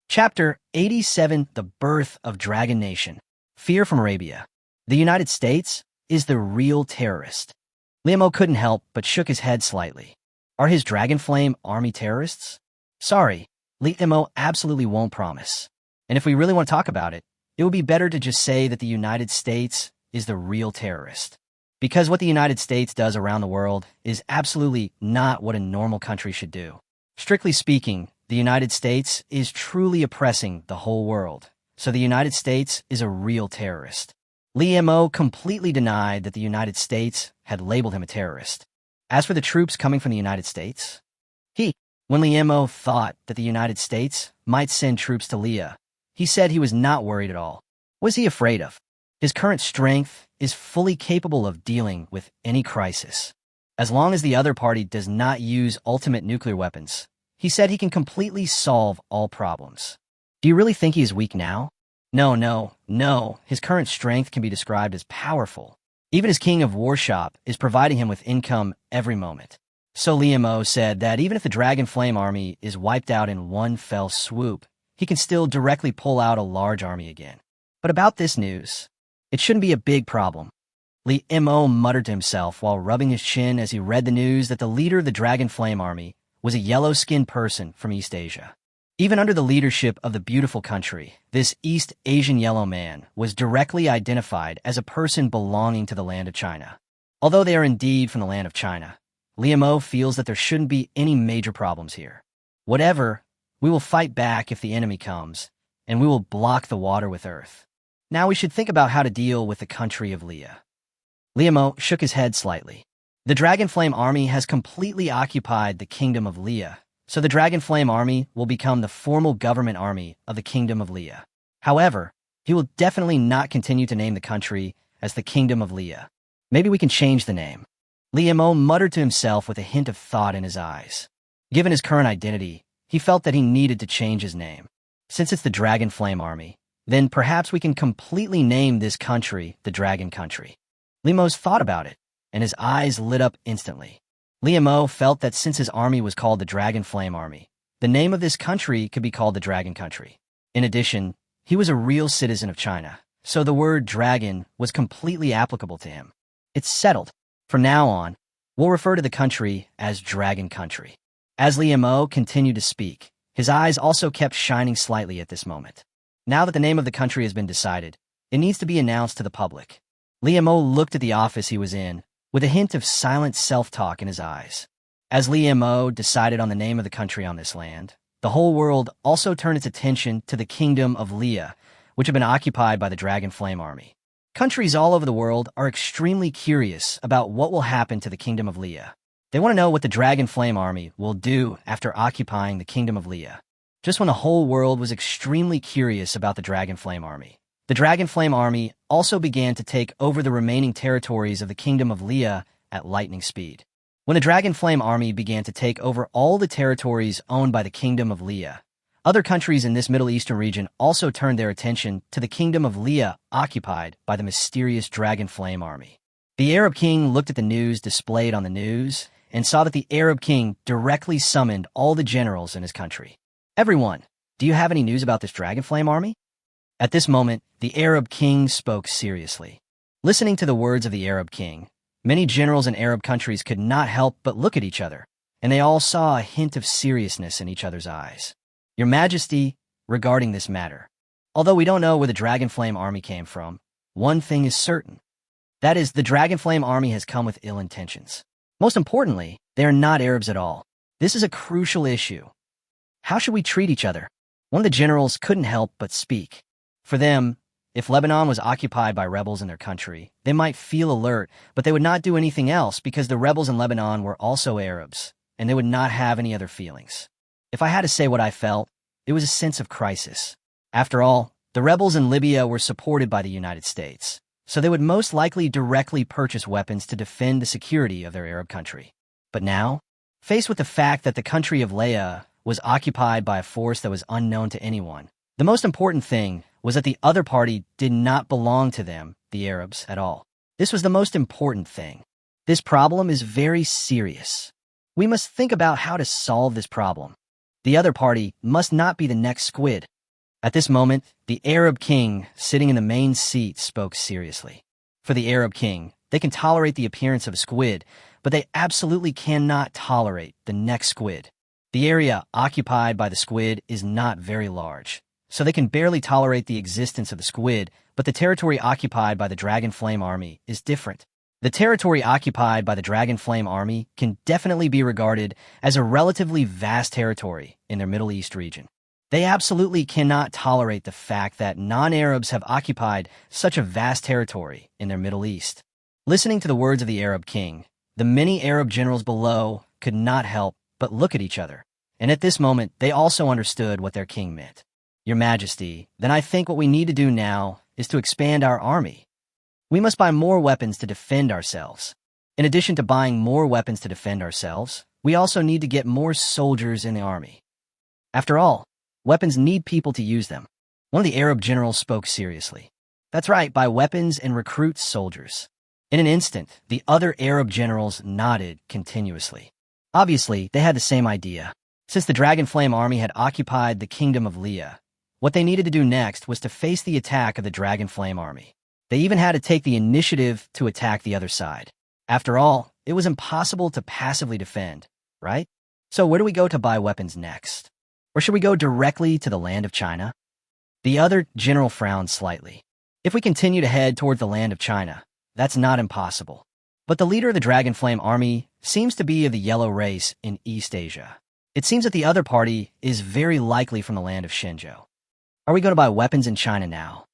Chapter 87, The Birth of Dragon Nation. Fear from Arabia. The United States is the real terrorist. Li Mo couldn't help but shook his head slightly. Are his Dragon Flame Army terrorists? Sorry, Li Mo absolutely won't promise. And if we really want to talk about it, it would be better to just say that the United States is the real terrorist. Because what the United States does around the world is absolutely not what a normal country should do. Strictly speaking, the United States is truly oppressing the whole world. So the United States is a real terrorist. Li Mo completely denied that the United States had labeled him a terrorist. As for the troops coming from the United States, when Li Mo thought that the United States might send troops to Leah, he said he was not worried at all. What was he afraid of? His current strength is fully capable of dealing with any crisis. As long as the other party does not use ultimate nuclear weapons, he said he can completely solve all problems. Do you really think he is weak now? No. His current strength can be described as powerful. Even his king of Warshop is providing him with income every moment. So Li Mo said that even if the Dragon Flame Army is wiped out in one fell swoop, he can still directly pull out a large army again. But about this news, it shouldn't be a big problem. Li Mo muttered to himself while rubbing his chin as he read the news that the leader of the Dragon Flame Army was a yellow-skinned person from East Asia. Even under the leadership of the beautiful country, this East Asian yellow man was directly identified as a person belonging to the land of China. Although they are indeed from the land of China, Li Mo feels that there shouldn't be any major problems here. Whatever, we will fight back if the enemy comes, and we will block the water with earth. Now we should think about how to deal with the country of Leah. Li Mo shook his head slightly. The Dragon Flame Army has completely occupied the kingdom of Leah, so the Dragon Flame Army will become the formal government army of the Kingdom of Leah. However, he will definitely not continue to name the country as the Kingdom of Leah. Maybe we can change the name. Liu Mo muttered to himself with a hint of thought in his eyes. Given his current identity, he felt that he needed to change his name. Since it's the Dragon Flame Army, then perhaps we can completely name this country the Dragon Country. Liu Mo's thought about it, and his eyes lit up instantly. Liu Mo felt that since his army was called the Dragon Flame Army, the name of this country could be called the Dragon Country. In addition, he was a real citizen of China, so the word dragon was completely applicable to him. It's settled. From now on, we'll refer to the country as Dragon Country. As Liu Mo continued to speak, his eyes also kept shining slightly at this moment. Now that the name of the country has been decided, it needs to be announced to the public. Liu Mo looked at the office he was in, with a hint of silent self-talk in his eyes. As Liu Mo decided on the name of the country on this land, the whole world also turned its attention to the Kingdom of Leah, which had been occupied by the Dragon Flame Army. Countries all over the world are extremely curious about what will happen to the Kingdom of Leah. They want to know what the Dragon Flame Army will do after occupying the Kingdom of Leah. Just when the whole world was extremely curious about the Dragon Flame Army, the Dragon Flame Army also began to take over the remaining territories of the Kingdom of Leah at lightning speed. When the Dragon Flame Army began to take over all the territories owned by the Kingdom of Leah, other countries in this Middle Eastern region also turned their attention to the Kingdom of Leah occupied by the mysterious Dragon Flame Army. The Arab king looked at the news displayed on the news and saw that the Arab king directly summoned all the generals in his country. Everyone, do you have any news about this Dragon Flame Army? At this moment, the Arab king spoke seriously. Listening to the words of the Arab king, many generals in Arab countries could not help but look at each other, and they all saw a hint of seriousness in each other's eyes. Your Majesty, regarding this matter, although we don't know where the Dragon Flame Army came from, one thing is certain. That is, the Dragon Flame Army has come with ill intentions. Most importantly, they are not Arabs at all. This is a crucial issue. How should we treat each other? One of the generals couldn't help but speak. For them, if Lebanon was occupied by rebels in their country, they might feel alert, but they would not do anything else because the rebels in Lebanon were also Arabs, and they would not have any other feelings. If I had to say what I felt, it was a sense of crisis. After all, the rebels in Libya were supported by the United States, so they would most likely directly purchase weapons to defend the security of their Arab country. But now, faced with the fact that the country of Leah was occupied by a force that was unknown to anyone, the most important thing was that the other party did not belong to them, the Arabs, at all. This was the most important thing. This problem is very serious. We must think about how to solve this problem. The other party must not be the next squid. At this moment, the Arab king, sitting in the main seat, spoke seriously. For the Arab king, they can tolerate the appearance of a squid, but they absolutely cannot tolerate the next squid. The area occupied by the squid is not very large, so they can barely tolerate the existence of the squid, but the territory occupied by the Dragon Flame Army is different. The territory occupied by the Dragon Flame Army can definitely be regarded as a relatively vast territory in their Middle East region. They absolutely cannot tolerate the fact that non-Arabs have occupied such a vast territory in their Middle East. Listening to the words of the Arab king, the many Arab generals below could not help but look at each other, and at this moment they also understood what their king meant. Your Majesty, then I think what we need to do now is to expand our army. We must buy more weapons to defend ourselves. In addition to buying more weapons to defend ourselves, we also need to get more soldiers in the army. After all, weapons need people to use them. One of the Arab generals spoke seriously. That's right, buy weapons and recruit soldiers. In an instant, the other Arab generals nodded continuously. Obviously, they had the same idea. Since the Dragon Flame Army had occupied the Kingdom of Leah, what they needed to do next was to face the attack of the Dragon Flame Army. They even had to take the initiative to attack the other side. After all, it was impossible to passively defend, right? So where do we go to buy weapons next? Or should we go directly to the land of China? The other general frowned slightly. If we continue to head toward the land of China, that's not impossible. But the leader of the Dragon Flame Army seems to be of the yellow race in East Asia. It seems that the other party is very likely from the land of Shenzhou. Are we going to buy weapons in China now?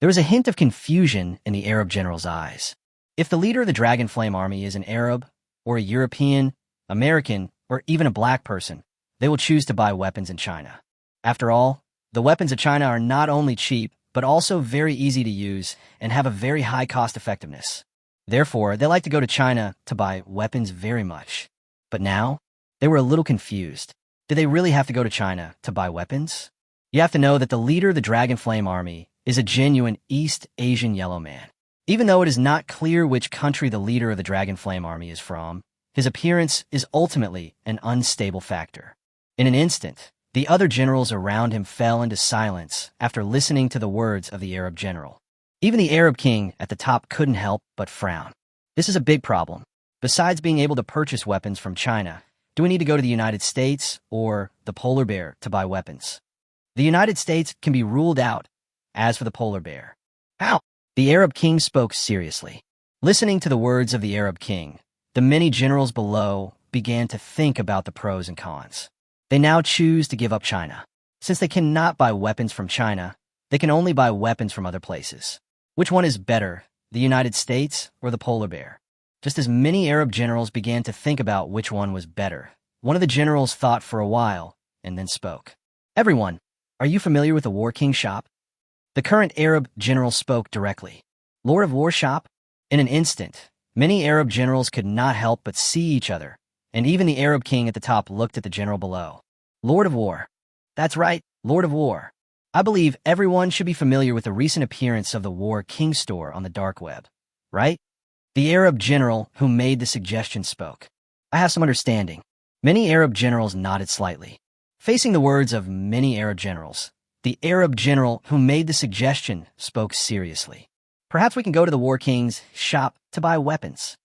There was a hint of confusion in the Arab general's eyes. If the leader of the Dragon Flame Army is an Arab, or a European, American, or even a black person, they will choose to buy weapons in China. After all, the weapons of China are not only cheap, but also very easy to use and have a very high cost effectiveness. Therefore, they like to go to China to buy weapons very much. But now, they were a little confused. Did they really have to go to China to buy weapons? You have to know that the leader of the Dragon Flame Army is a genuine East Asian yellow man. Even though it is not clear which country the leader of the Dragon Flame Army is from, his appearance is ultimately an unstable factor. In an instant, the other generals around him fell into silence after listening to the words of the Arab general. Even the Arab king at the top couldn't help but frown. This is a big problem. Besides being able to purchase weapons from China, do we need to go to the United States or the polar bear to buy weapons? The United States can be ruled out. As for the polar bear, how? The Arab king spoke seriously. Listening to the words of the Arab king, the many generals below began to think about the pros and cons. They now choose to give up China. Since they cannot buy weapons from China, they can only buy weapons from other places. Which one is better, the United States or the polar bear? Just as many Arab generals began to think about which one was better, one of the generals thought for a while and then spoke. Everyone, are you familiar with the War King shop? The current Arab general spoke directly. Lord of War shop? In an instant, many Arab generals could not help but see each other, and even the Arab king at the top looked at the general below. Lord of War. That's right, Lord of War. I believe everyone should be familiar with the recent appearance of the War King store on the dark web, right? The Arab general who made the suggestion spoke. I have some understanding. Many Arab generals nodded slightly. Facing the words of many Arab generals, the Arab general who made the suggestion spoke seriously. Perhaps we can go to the War King's shop to buy weapons.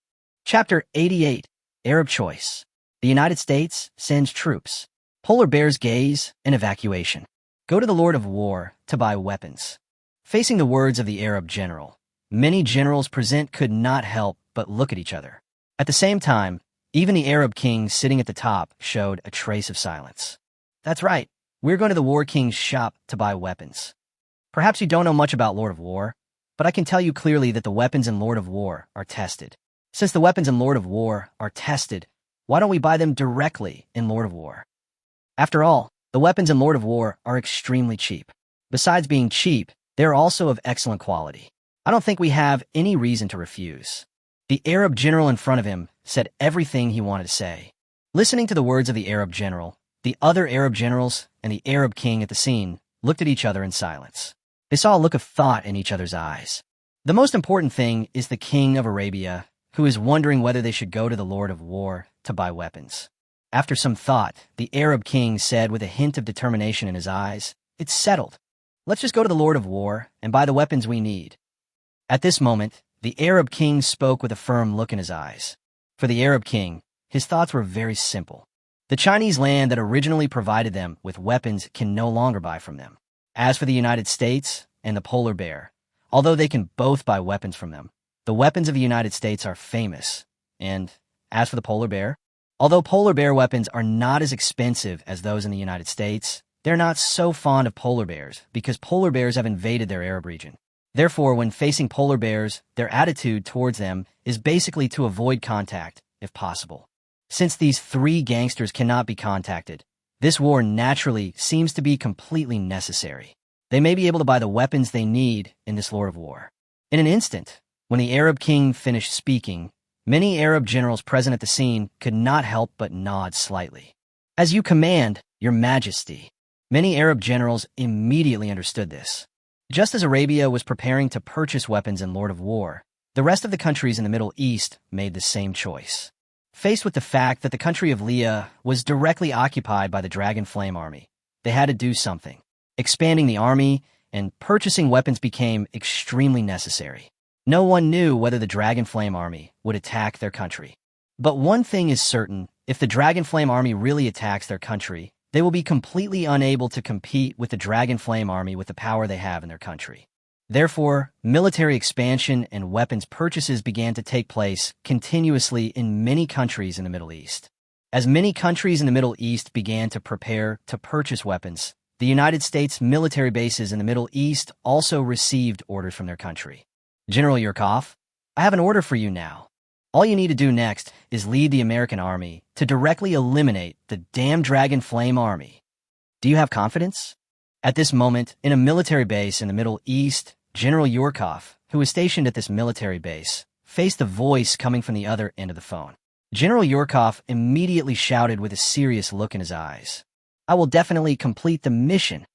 Chapter 88, Arab Choice. The United States sends troops. Polar bears gaze and evacuation. Go to the Lord of War to buy weapons. Facing the words of the Arab general, many generals present could not help but look at each other. At the same time, even the Arab king sitting at the top showed a trace of silence. That's right. We're going to the War King's shop to buy weapons. Perhaps you don't know much about Lord of War, but I can tell you clearly that the weapons in Lord of War are tested. Since the weapons in Lord of War are tested, why don't we buy them directly in Lord of War? After all, the weapons in Lord of War are extremely cheap. Besides being cheap, they are also of excellent quality. I don't think we have any reason to refuse. The Arab general in front of him said everything he wanted to say. Listening to the words of the Arab general, the other Arab generals and the Arab king at the scene looked at each other in silence. They saw a look of thought in each other's eyes. The most important thing is the king of Arabia, who is wondering whether they should go to the Lord of War to buy weapons. After some thought, the Arab king said with a hint of determination in his eyes, "It's settled. Let's just go to the Lord of War and buy the weapons we need." At this moment, the Arab king spoke with a firm look in his eyes. For the Arab king, his thoughts were very simple. The Chinese land that originally provided them with weapons can no longer buy from them. As for the United States and the polar bear, although they can both buy weapons from them, the weapons of the United States are famous. And as for the polar bear, although polar bear weapons are not as expensive as those in the United States, they're not so fond of polar bears because polar bears have invaded their Arab region. Therefore, when facing polar bears, their attitude towards them is basically to avoid contact, if possible. Since these three gangsters cannot be contacted, this war naturally seems to be completely necessary. They may be able to buy the weapons they need in this Lord of War. In an instant, when the Arab king finished speaking, many Arab generals present at the scene could not help but nod slightly. "As you command, Your Majesty." Many Arab generals immediately understood this. Just as Arabia was preparing to purchase weapons in Lord of War, the rest of the countries in the Middle East made the same choice. Faced with the fact that the country of Leah was directly occupied by the Dragon Flame Army, they had to do something. Expanding the army and purchasing weapons became extremely necessary. No one knew whether the Dragon Flame Army would attack their country. But one thing is certain, if the Dragon Flame Army really attacks their country, they will be completely unable to compete with the Dragon Flame Army with the power they have in their country. Therefore, military expansion and weapons purchases began to take place continuously in many countries in the Middle East. As many countries in the Middle East began to prepare to purchase weapons, the United States military bases in the Middle East also received orders from their country. "General Yurkov, I have an order for you now. All you need to do next is lead the American army to directly eliminate the damn Dragon Flame army. Do you have confidence? At this moment, in a military base in the Middle East, General Yurkov, who was stationed at this military base, faced a voice coming from the other end of the phone. General Yurkov immediately shouted with a serious look in his eyes, "I will definitely complete the mission."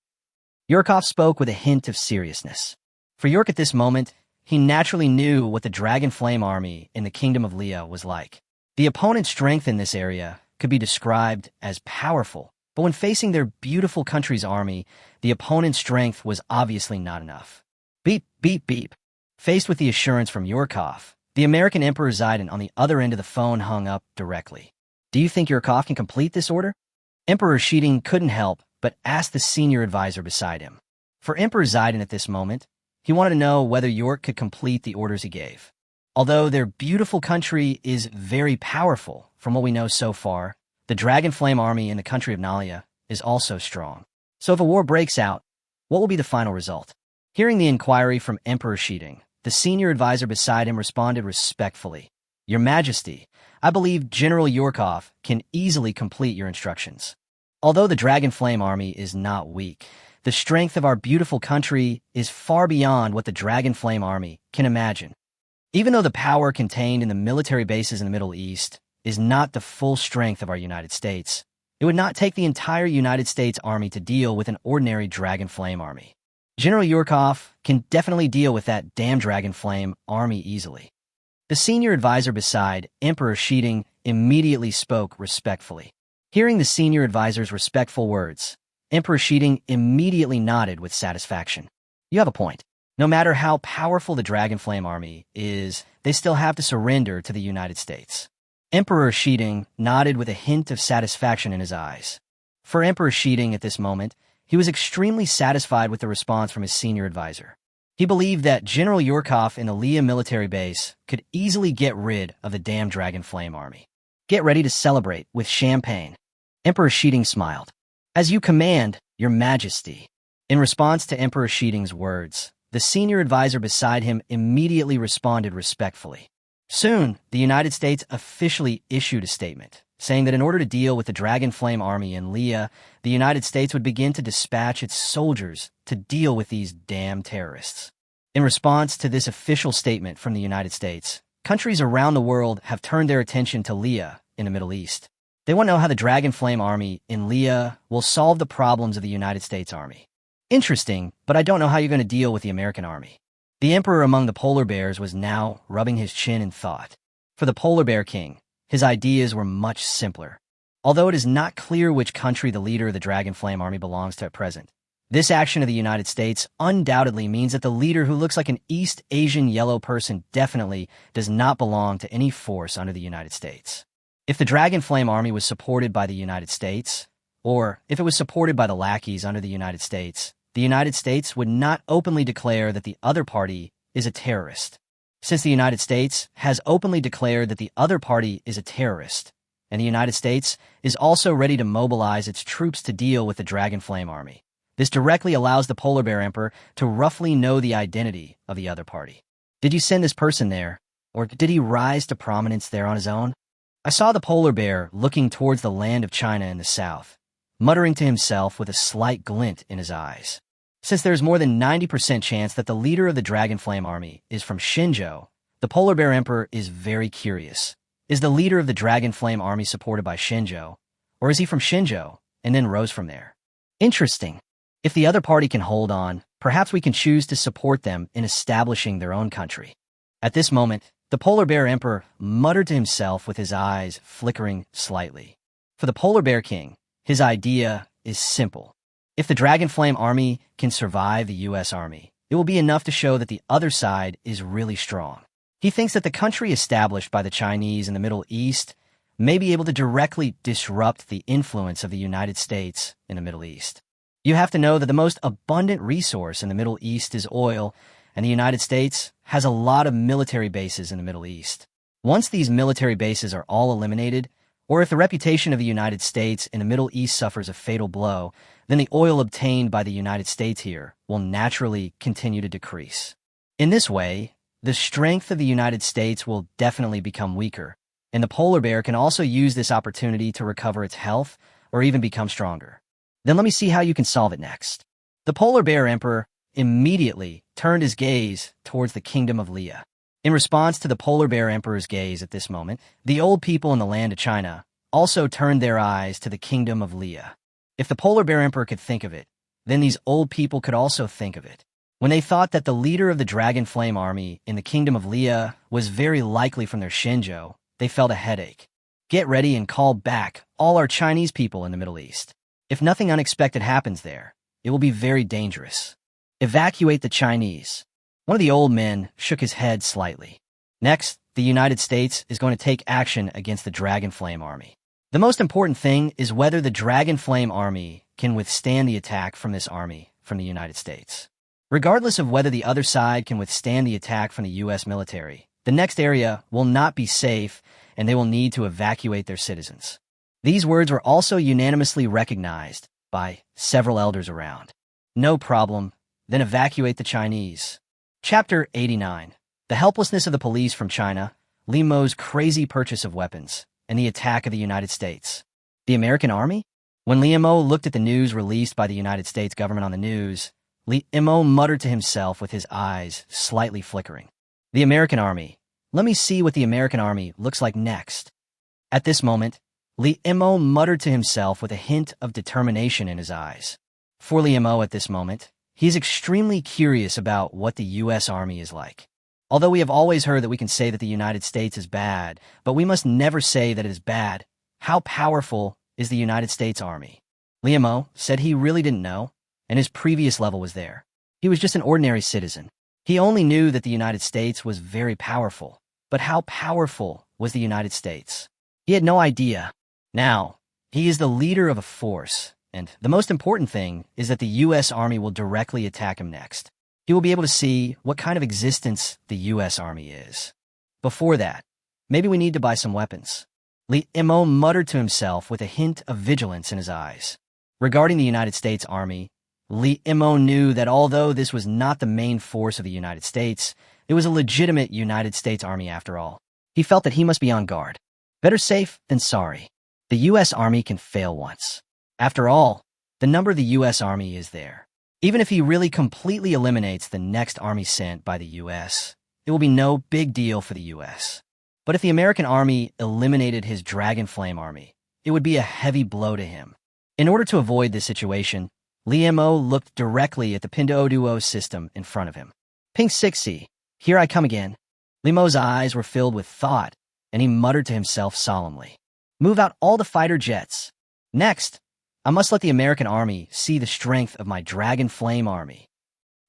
Yurkov spoke with a hint of seriousness. For York at this moment, he naturally knew what the Dragon Flame army in the Kingdom of Leah was like. The opponent's strength in this area could be described as powerful, but when facing their beautiful country's army, the opponent's strength was obviously not enough. Beep, beep, beep. Faced with the assurance from Yurkov, the American Emperor Zidane on the other end of the phone hung up directly. Do you think Yurkov can complete this order? Emperor Shiding couldn't help but ask the senior advisor beside him. For Emperor Zidane at this moment, he wanted to know whether York could complete the orders he gave. Although their beautiful country is very powerful, from what we know so far, the Dragon Flame army in the country of Nalia is also strong. So if a war breaks out, what will be the final result? Hearing the inquiry from Emperor Shiding, the senior advisor beside him responded respectfully, "Your Majesty, I believe General Yurkov can easily complete your instructions. Although the Dragon Flame army is not weak, the strength of our beautiful country is far beyond what the Dragon Flame army can imagine. Even though the power contained in the military bases in the Middle East is not the full strength of our United States, it would not take the entire United States army to deal with an ordinary Dragon Flame army. General Yurkov can definitely deal with that damn Dragon Flame army easily." The senior advisor beside Emperor Shiding immediately spoke respectfully. Hearing the senior advisor's respectful words, Emperor Shiding immediately nodded with satisfaction. "You have a point. No matter how powerful the Dragon Flame army is, they still have to surrender to the United States." Emperor Shiding nodded with a hint of satisfaction in his eyes. For Emperor Shiding at this moment, he was extremely satisfied with the response from his senior advisor. He believed that General Yurkov in the Leah military base could easily get rid of the damn Dragon Flame army. "Get ready to celebrate with champagne." Emperor Shiding smiled. "As you command, Your Majesty." In response to Emperor Shiding's words, the senior advisor beside him immediately responded respectfully. Soon, the United States officially issued a statement, saying that in order to deal with the Dragon Flame army in Leah, the United States would begin to dispatch its soldiers to deal with these damn terrorists. In response to this official statement from the United States, countries around the world have turned their attention to Leah in the Middle East. They want to know how the Dragon Flame army in Leah will solve the problems of the United States army. Interesting, but I don't know how you're going to deal with the American army. The emperor among the polar bears was now rubbing his chin in thought. For the polar bear king, his ideas were much simpler. Although it is not clear which country the leader of the Dragon Flame army belongs to at present, this action of the United States undoubtedly means that the leader who looks like an East Asian yellow person definitely does not belong to any force under the United States. If the Dragon Flame army was supported by the United States, or if it was supported by the lackeys under the United States would not openly declare that the other party is a terrorist. Since the United States has openly declared that the other party is a terrorist, and the United States is also ready to mobilize its troops to deal with the Dragon Flame army, this directly allows the polar bear emperor to roughly know the identity of the other party. Did you send this person there, or did he rise to prominence there on his own? I saw the polar bear looking towards the land of China in the south, muttering to himself with a slight glint in his eyes. Since there's more than 90% chance that the leader of the Dragon Flame army is from Shenzhou, the polar bear emperor is very curious. Is the leader of the Dragon Flame army supported by Shenzhou, or is he from Shenzhou and then rose from there? Interesting. If the other party can hold on, perhaps we can choose to support them in establishing their own country. At this moment, the polar bear emperor muttered to himself with his eyes flickering slightly. For the polar bear king, his idea is simple. If the Dragon Flame army can survive the U.S. army, it will be enough to show that the other side is really strong. He thinks that the country established by the Chinese in the Middle East may be able to directly disrupt the influence of the United States in the Middle East. You have to know that the most abundant resource in the Middle East is oil, and the United States has a lot of military bases in the Middle East. Once these military bases are all eliminated, or if the reputation of the United States in the Middle East suffers a fatal blow, then the oil obtained by the United States here will naturally continue to decrease. In this way, the strength of the United States will definitely become weaker, and the polar bear can also use this opportunity to recover its health or even become stronger. Then let me see how you can solve it next. The polar bear emperor immediately turned his gaze towards the kingdom of Leah. In response to the polar bear emperor's gaze at this moment, the old people in the land of China also turned their eyes to the kingdom of Leah. If the polar bear emperor could think of it, then these old people could also think of it. When they thought that the leader of the dragon flame army in the kingdom of Leah was very likely from their Shenzhou, they felt a headache. Get ready and call back all our Chinese people in the Middle East. If nothing unexpected happens there, it will be very dangerous. Evacuate the Chinese. One of the old men shook his head slightly. Next, the United States is going to take action against the dragon flame army. The most important thing is whether the dragon flame army can withstand the attack from this army from the United States. Regardless of whether the other side can withstand the attack from the U.S. military, the next area will not be safe and they will need to evacuate their citizens. These words were also unanimously recognized by several elders around. No problem, then evacuate the Chinese. Chapter 89. The helplessness of the police from China, Li Mo's crazy purchase of weapons, and the attack of the United States. The American army? When Li Mo looked at the news released by the United States government on the news, Li Mo muttered to himself with his eyes slightly flickering. The American army. Let me see what the American army looks like next. At this moment, Li Mo muttered to himself with a hint of determination in his eyes. For Li Mo at this moment, he is extremely curious about what the U.S. Army is like. Although we have always heard that we can say that the United States is bad, but we must never say that it is bad. How powerful is the United States Army? Li Mo said he really didn't know, and his previous level was there. He was just an ordinary citizen. He only knew that the United States was very powerful. But how powerful was the United States? He had no idea. Now, he is the leader of a force, and the most important thing is that the U.S. Army will directly attack him next. He will be able to see what kind of existence the U.S. Army is. Before that, maybe we need to buy some weapons. Li Mo muttered to himself with a hint of vigilance in his eyes. Regarding the United States Army, Li Mo knew that although this was not the main force of the United States, it was a legitimate United States Army after all. He felt that he must be on guard. Better safe than sorry. The U.S. Army can fail once. After all, the number of the U.S. Army is there. Even if he really completely eliminates the next army sent by the U.S., it will be no big deal for the U.S. But if the American Army eliminated his Dragon Flame Army, it would be a heavy blow to him. In order to avoid this situation, Li Mo looked directly at the Pinduoduo system in front of him. Pink 6C, here I come again. Li Mo's eyes were filled with thought, and he muttered to himself solemnly. Move out all the fighter jets. Next, I must let the American Army see the strength of my Dragon Flame Army.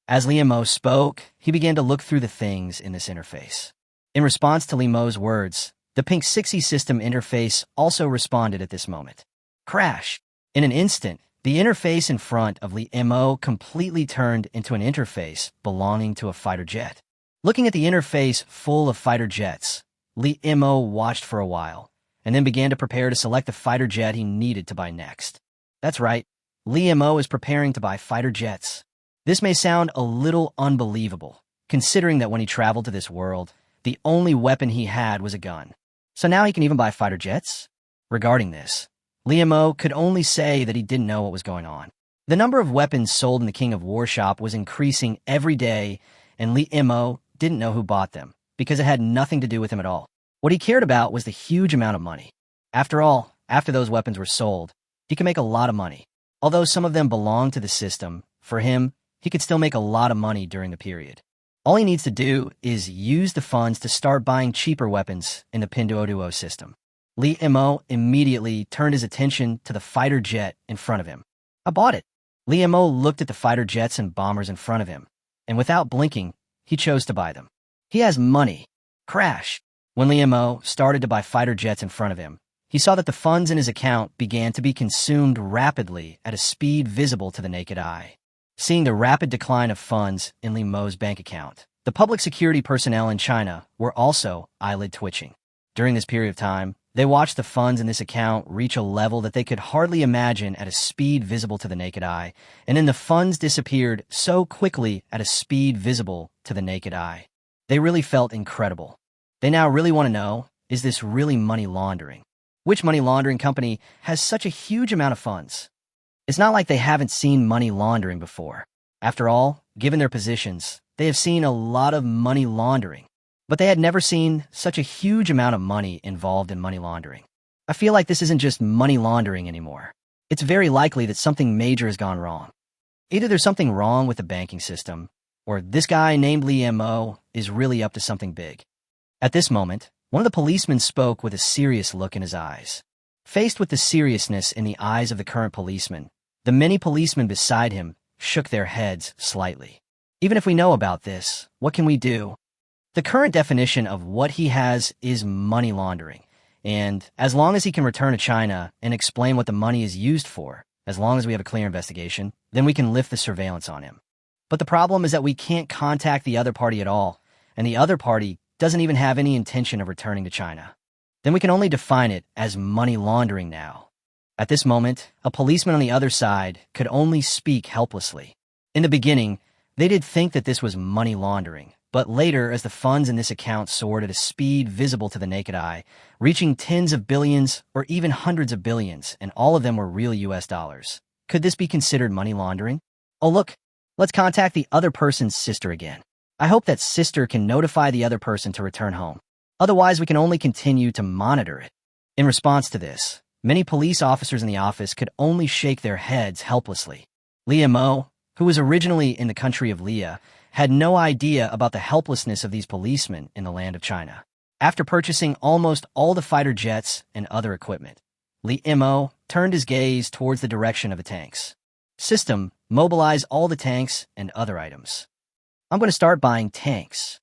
As Li Mo spoke, he began to look through the things in this interface. In response to Li Mo's words, the Pink 6C system interface also responded at this moment. Crash! In an instant, the interface in front of Li Mo completely turned into an interface belonging to a fighter jet. Looking at the interface full of fighter jets, Li Mo watched for a while, and then began to prepare to select the fighter jet he needed to buy next. That's right, Li Mo is preparing to buy fighter jets. This may sound a little unbelievable, considering that when he traveled to this world, the only weapon he had was a gun. So now he can even buy fighter jets? Regarding this, Li Mo could only say that he didn't know what was going on. The number of weapons sold in the King of War shop was increasing every day, and Li Mo didn't know who bought them, because it had nothing to do with him at all. What he cared about was the huge amount of money. After all, after those weapons were sold, he could make a lot of money. Although some of them belonged to the system, for him, he could still make a lot of money during the period. All he needs to do is use the funds to start buying cheaper weapons in the Pinduoduo system. Li Mo immediately turned his attention to the fighter jet in front of him. I bought it. Li Mo looked at the fighter jets and bombers in front of him, and without blinking, he chose to buy them. He has money. Crash! When Li Mo started to buy fighter jets in front of him, he saw that the funds in his account began to be consumed rapidly at a speed visible to the naked eye. Seeing the rapid decline of funds in Li Mo's bank account, the public security personnel in China were also eyelid twitching. During this period of time, they watched the funds in this account reach a level that they could hardly imagine at a speed visible to the naked eye, and then the funds disappeared so quickly at a speed visible to the naked eye. They really felt incredible. They now really want to know, is this really money laundering? Which money laundering company has such a huge amount of funds? It's not like they haven't seen money laundering before. After all, given their positions, they have seen a lot of money laundering. But they had never seen such a huge amount of money involved in money laundering. I feel like this isn't just money laundering anymore. It's very likely that something major has gone wrong. Either there's something wrong with the banking system, or this guy named Lee Mo is really up to something big. At this moment, one of the policemen spoke with a serious look in his eyes. Faced with the seriousness in the eyes of the current policeman, the many policemen beside him shook their heads slightly. Even if we know about this, what can we do? The current definition of what he has is money laundering, and as long as he can return to China and explain what the money is used for, as long as we have a clear investigation, then we can lift the surveillance on him. But the problem is that we can't contact the other party at all, and the other party doesn't even have any intention of returning to China. Then we can only define it as money laundering now. At this moment, a policeman on the other side could only speak helplessly. In the beginning, they did think that this was money laundering, but later, as the funds in this account soared at a speed visible to the naked eye, reaching tens of billions or even hundreds of billions, and all of them were real US dollars. Could this be considered money laundering? Oh look, let's contact the other person's sister again. I hope that sister can notify the other person to return home. Otherwise, we can only continue to monitor it. In response to this, many police officers in the office could only shake their heads helplessly. Lee Mo, who was originally in the country of Leah, had no idea about the helplessness of these policemen in the land of China. After purchasing almost all the fighter jets and other equipment, Lee Mo turned his gaze towards the direction of the tanks. System, mobilize all the tanks and other items. I'm going to start buying tanks.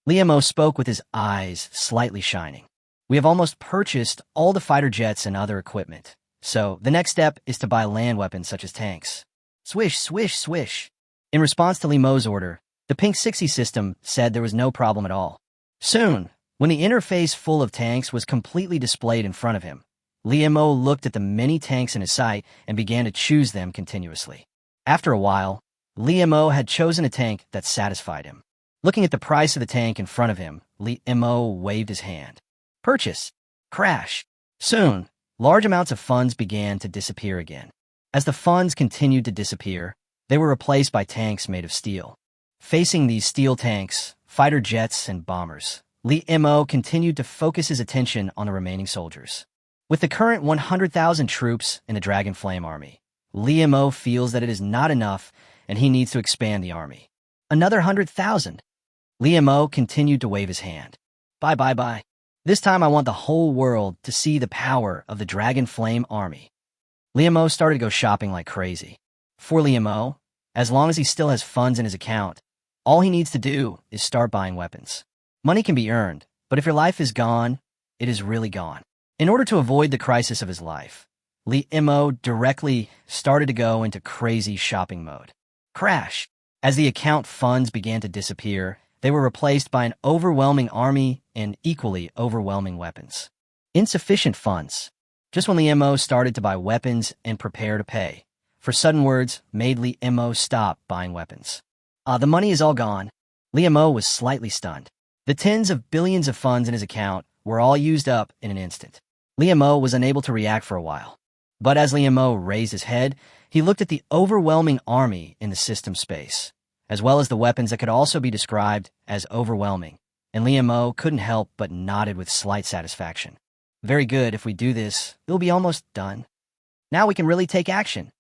Lee Mo spoke with his eyes slightly shining. We have almost purchased all the fighter jets and other equipment. So the next step is to buy land weapons such as tanks. Swish, swish, swish. In response to Lee Mo's order, the Pink 60 system said there was no problem at all. Soon, when the interface full of tanks was completely displayed in front of him, Lee Mo looked at the many tanks in his sight and began to choose them continuously. After a while, Lee Mo had chosen a tank that satisfied him. Looking at the price of the tank in front of him, Lee Mo waved his hand. Purchase. Crash. Soon, large amounts of funds began to disappear again. As the funds continued to disappear, they were replaced by tanks made of steel. Facing these steel tanks, fighter jets, and bombers, Lee Mo continued to focus his attention on the remaining soldiers. With the current 100,000 troops in the Dragon Flame army, Lee Mo feels that it is not enough and he needs to expand the army. Another 100,000. Lee Mo continued to wave his hand. Bye. This time I want the whole world to see the power of the Dragon Flame army. Lee Mo started to go shopping like crazy. For Lee Mo, as long as he still has funds in his account, all he needs to do is start buying weapons. Money can be earned, but if your life is gone, it is really gone. In order to avoid the crisis of his life, Lee Mo directly started to go into crazy shopping mode. Crash! As the account funds began to disappear, they were replaced by an overwhelming army and equally overwhelming weapons. Insufficient funds. Just when Lee Mo started to buy weapons and prepare to pay, for sudden words made Lee Mo stop buying weapons. The money is all gone. Lee Mo was slightly stunned. The tens of billions of funds in his account were all used up in an instant. Lee Mo was unable to react for a while. But as Lee Mo raised his head, he looked at the overwhelming army in the system space, as well as the weapons that could also be described as overwhelming, and Lee Mo couldn't help but nodded with slight satisfaction. Very good, if we do this, it'll be almost done. Now we can really take action.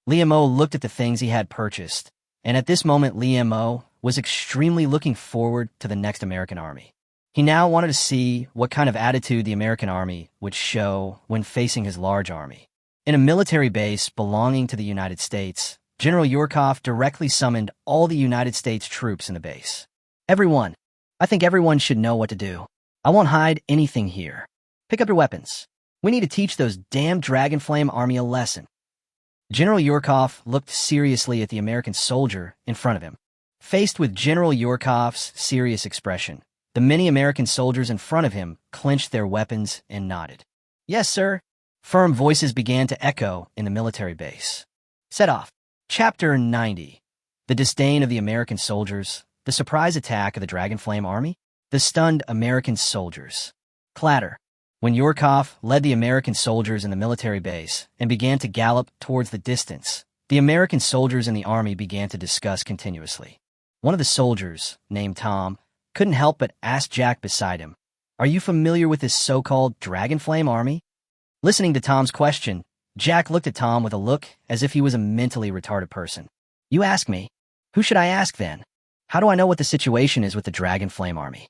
Lee Mo looked at the things he had purchased, and at this moment Lee Mo was extremely looking forward to the next American army. He now wanted to see what kind of attitude the American army would show when facing his large army. In a military base belonging to the United States, General Yurkov directly summoned all the United States troops in the base. Everyone. I think everyone should know what to do. I won't hide anything here. Pick up your weapons. We need to teach those damn Dragonflame army a lesson. General Yurkov looked seriously at the American soldier in front of him. Faced with General Yurkov's serious expression, the many American soldiers in front of him clenched their weapons and nodded. Yes, sir. Firm voices began to echo in the military base. Set off. Chapter 90. The disdain of the American soldiers, The surprise attack of the Dragon Flame Army? The stunned American soldiers. Clatter. When Yurkov led the American soldiers in the military base and began to gallop towards the distance, the American soldiers in the army began to discuss continuously. One of the soldiers, named Tom, couldn't help but ask Jack beside him, "Are you familiar with this so-called Dragon Flame Army?" Listening to Tom's question, Jack looked at Tom with a look as if he was a mentally retarded person. "You ask me? Who should I ask then? How do I know what the situation is with the Dragon Flame Army?"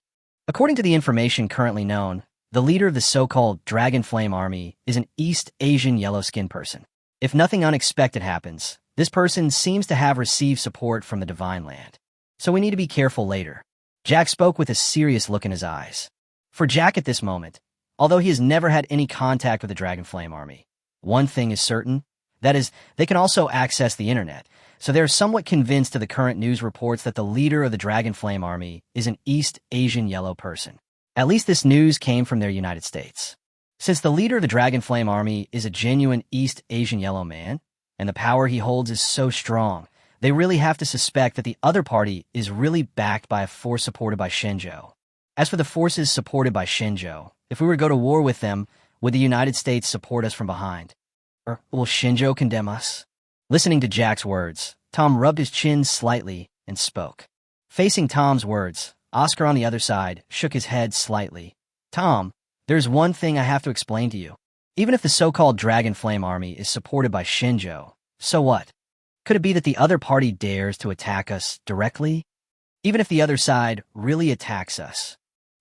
According to the information currently known, the leader of the so-called Dragon Flame Army is an East Asian yellow-skinned person. If nothing unexpected happens, this person seems to have received support from the Divine Land. So we need to be careful later. Jack spoke with a serious look in his eyes. For Jack at this moment, although he has never had any contact with the Dragon Flame Army, one thing is certain, that is, they can also access the internet, so they're somewhat convinced of the current news reports that the leader of the Dragon Flame Army is an East Asian yellow person. At least this news came from their United States. Since the leader of the Dragon Flame Army is a genuine East Asian yellow man, and the power he holds is so strong, they really have to suspect that the other party is really backed by a force supported by Shenzhou. As for the forces supported by Shenzhou, if we were to go to war with them, would the United States support us from behind? Or will Shenzhou condemn us? Listening to Jack's words, Tom rubbed his chin slightly and spoke. Facing Tom's words, Oscar on the other side shook his head slightly. "Tom, there's one thing I have to explain to you. Even if the so-called Dragon Flame Army is supported by Shenzhou, so what? Could it be that the other party dares to attack us directly? Even if the other side really attacks us,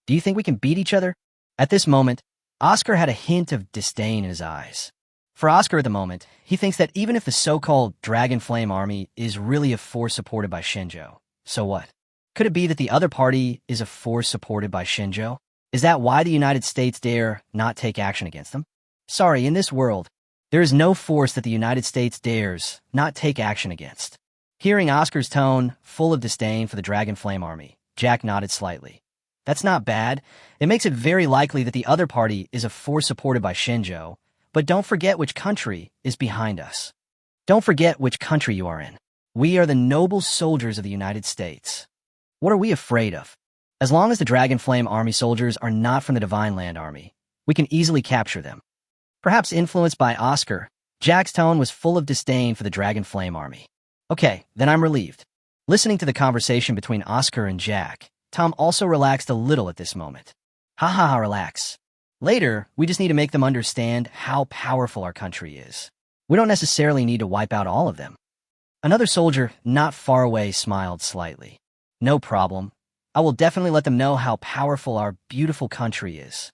do you think we can beat each other?" At this moment, Oscar had a hint of disdain in his eyes. For Oscar at the moment, he thinks that even if the so-called Dragon Flame Army is really a force supported by Shenzhou, so what? Could it be that the other party is a force supported by Shenzhou? Is that why the United States dare not take action against them? Sorry, in this world, there is no force that the United States dares not take action against. Hearing Oscar's tone, full of disdain for the Dragon Flame Army, Jack nodded slightly. That's not bad. It makes it very likely that the other party is a force supported by Shenzhou, but don't forget which country is behind us. Don't forget which country you are in. We are the noble soldiers of the United States. What are we afraid of? As long as the Dragon Flame Army soldiers are not from the Divine Land Army, we can easily capture them. Perhaps influenced by Oscar, Jack's tone was full of disdain for the Dragon Flame Army. Okay, then I'm relieved. Listening to the conversation between Oscar and Jack, Tom also relaxed a little at this moment. Ha ha ha, relax. Later, we just need to make them understand how powerful our country is. We don't necessarily need to wipe out all of them. Another soldier, not far away, smiled slightly. No problem. I will definitely let them know how powerful our beautiful country is.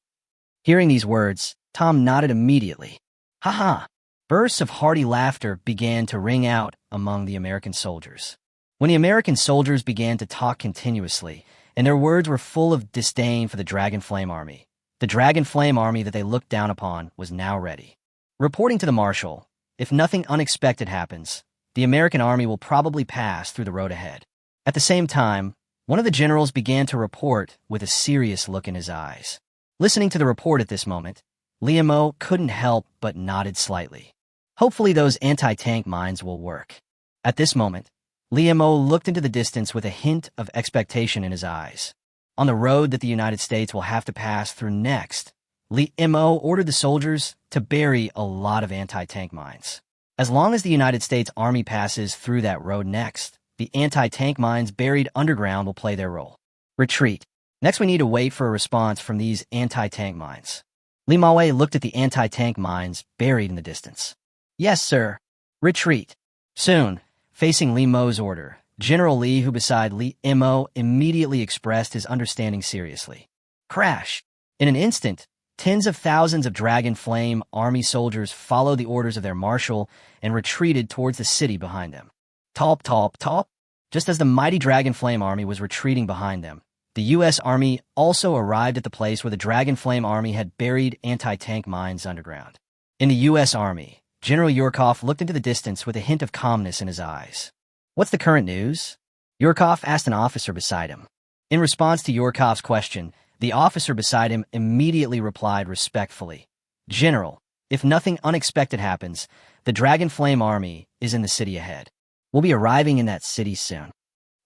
Hearing these words, Tom nodded immediately. Ha ha! Bursts of hearty laughter began to ring out among the American soldiers. When the American soldiers began to talk continuously, and their words were full of disdain for the Dragon Flame Army, the Dragon Flame Army that they looked down upon was now ready. Reporting to the Marshal, if nothing unexpected happens, the American army will probably pass through the road ahead. At the same time, one of the generals began to report with a serious look in his eyes. Listening to the report at this moment, Liamo couldn't help but nodded slightly. Hopefully those anti-tank mines will work. At this moment, Liamo looked into the distance with a hint of expectation in his eyes. On the road that the United States will have to pass through next, Liamo ordered the soldiers to bury a lot of anti-tank mines. As long as the United States Army passes through that road next, the anti-tank mines buried underground will play their role. Retreat. Next, we need to wait for a response from these anti-tank mines. Li Maowei looked at the anti-tank mines buried in the distance. Yes, sir. Retreat. Soon, facing Li Mo's order, General Li, who beside Li Mo, immediately expressed his understanding seriously. Crash. In an instant, tens of thousands of Dragon Flame Army soldiers followed the orders of their marshal and retreated towards the city behind them. Top, top, top. Just as the mighty Dragon Flame Army was retreating behind them, the U.S. Army also arrived at the place where the Dragon Flame Army had buried anti-tank mines underground. In the U.S. Army, General Yurkov looked into the distance with a hint of calmness in his eyes. What's the current news? Yurkov asked an officer beside him. In response to Yurkov's question, the officer beside him immediately replied respectfully, General, if nothing unexpected happens, the Dragon Flame Army is in the city ahead. We'll be arriving in that city soon.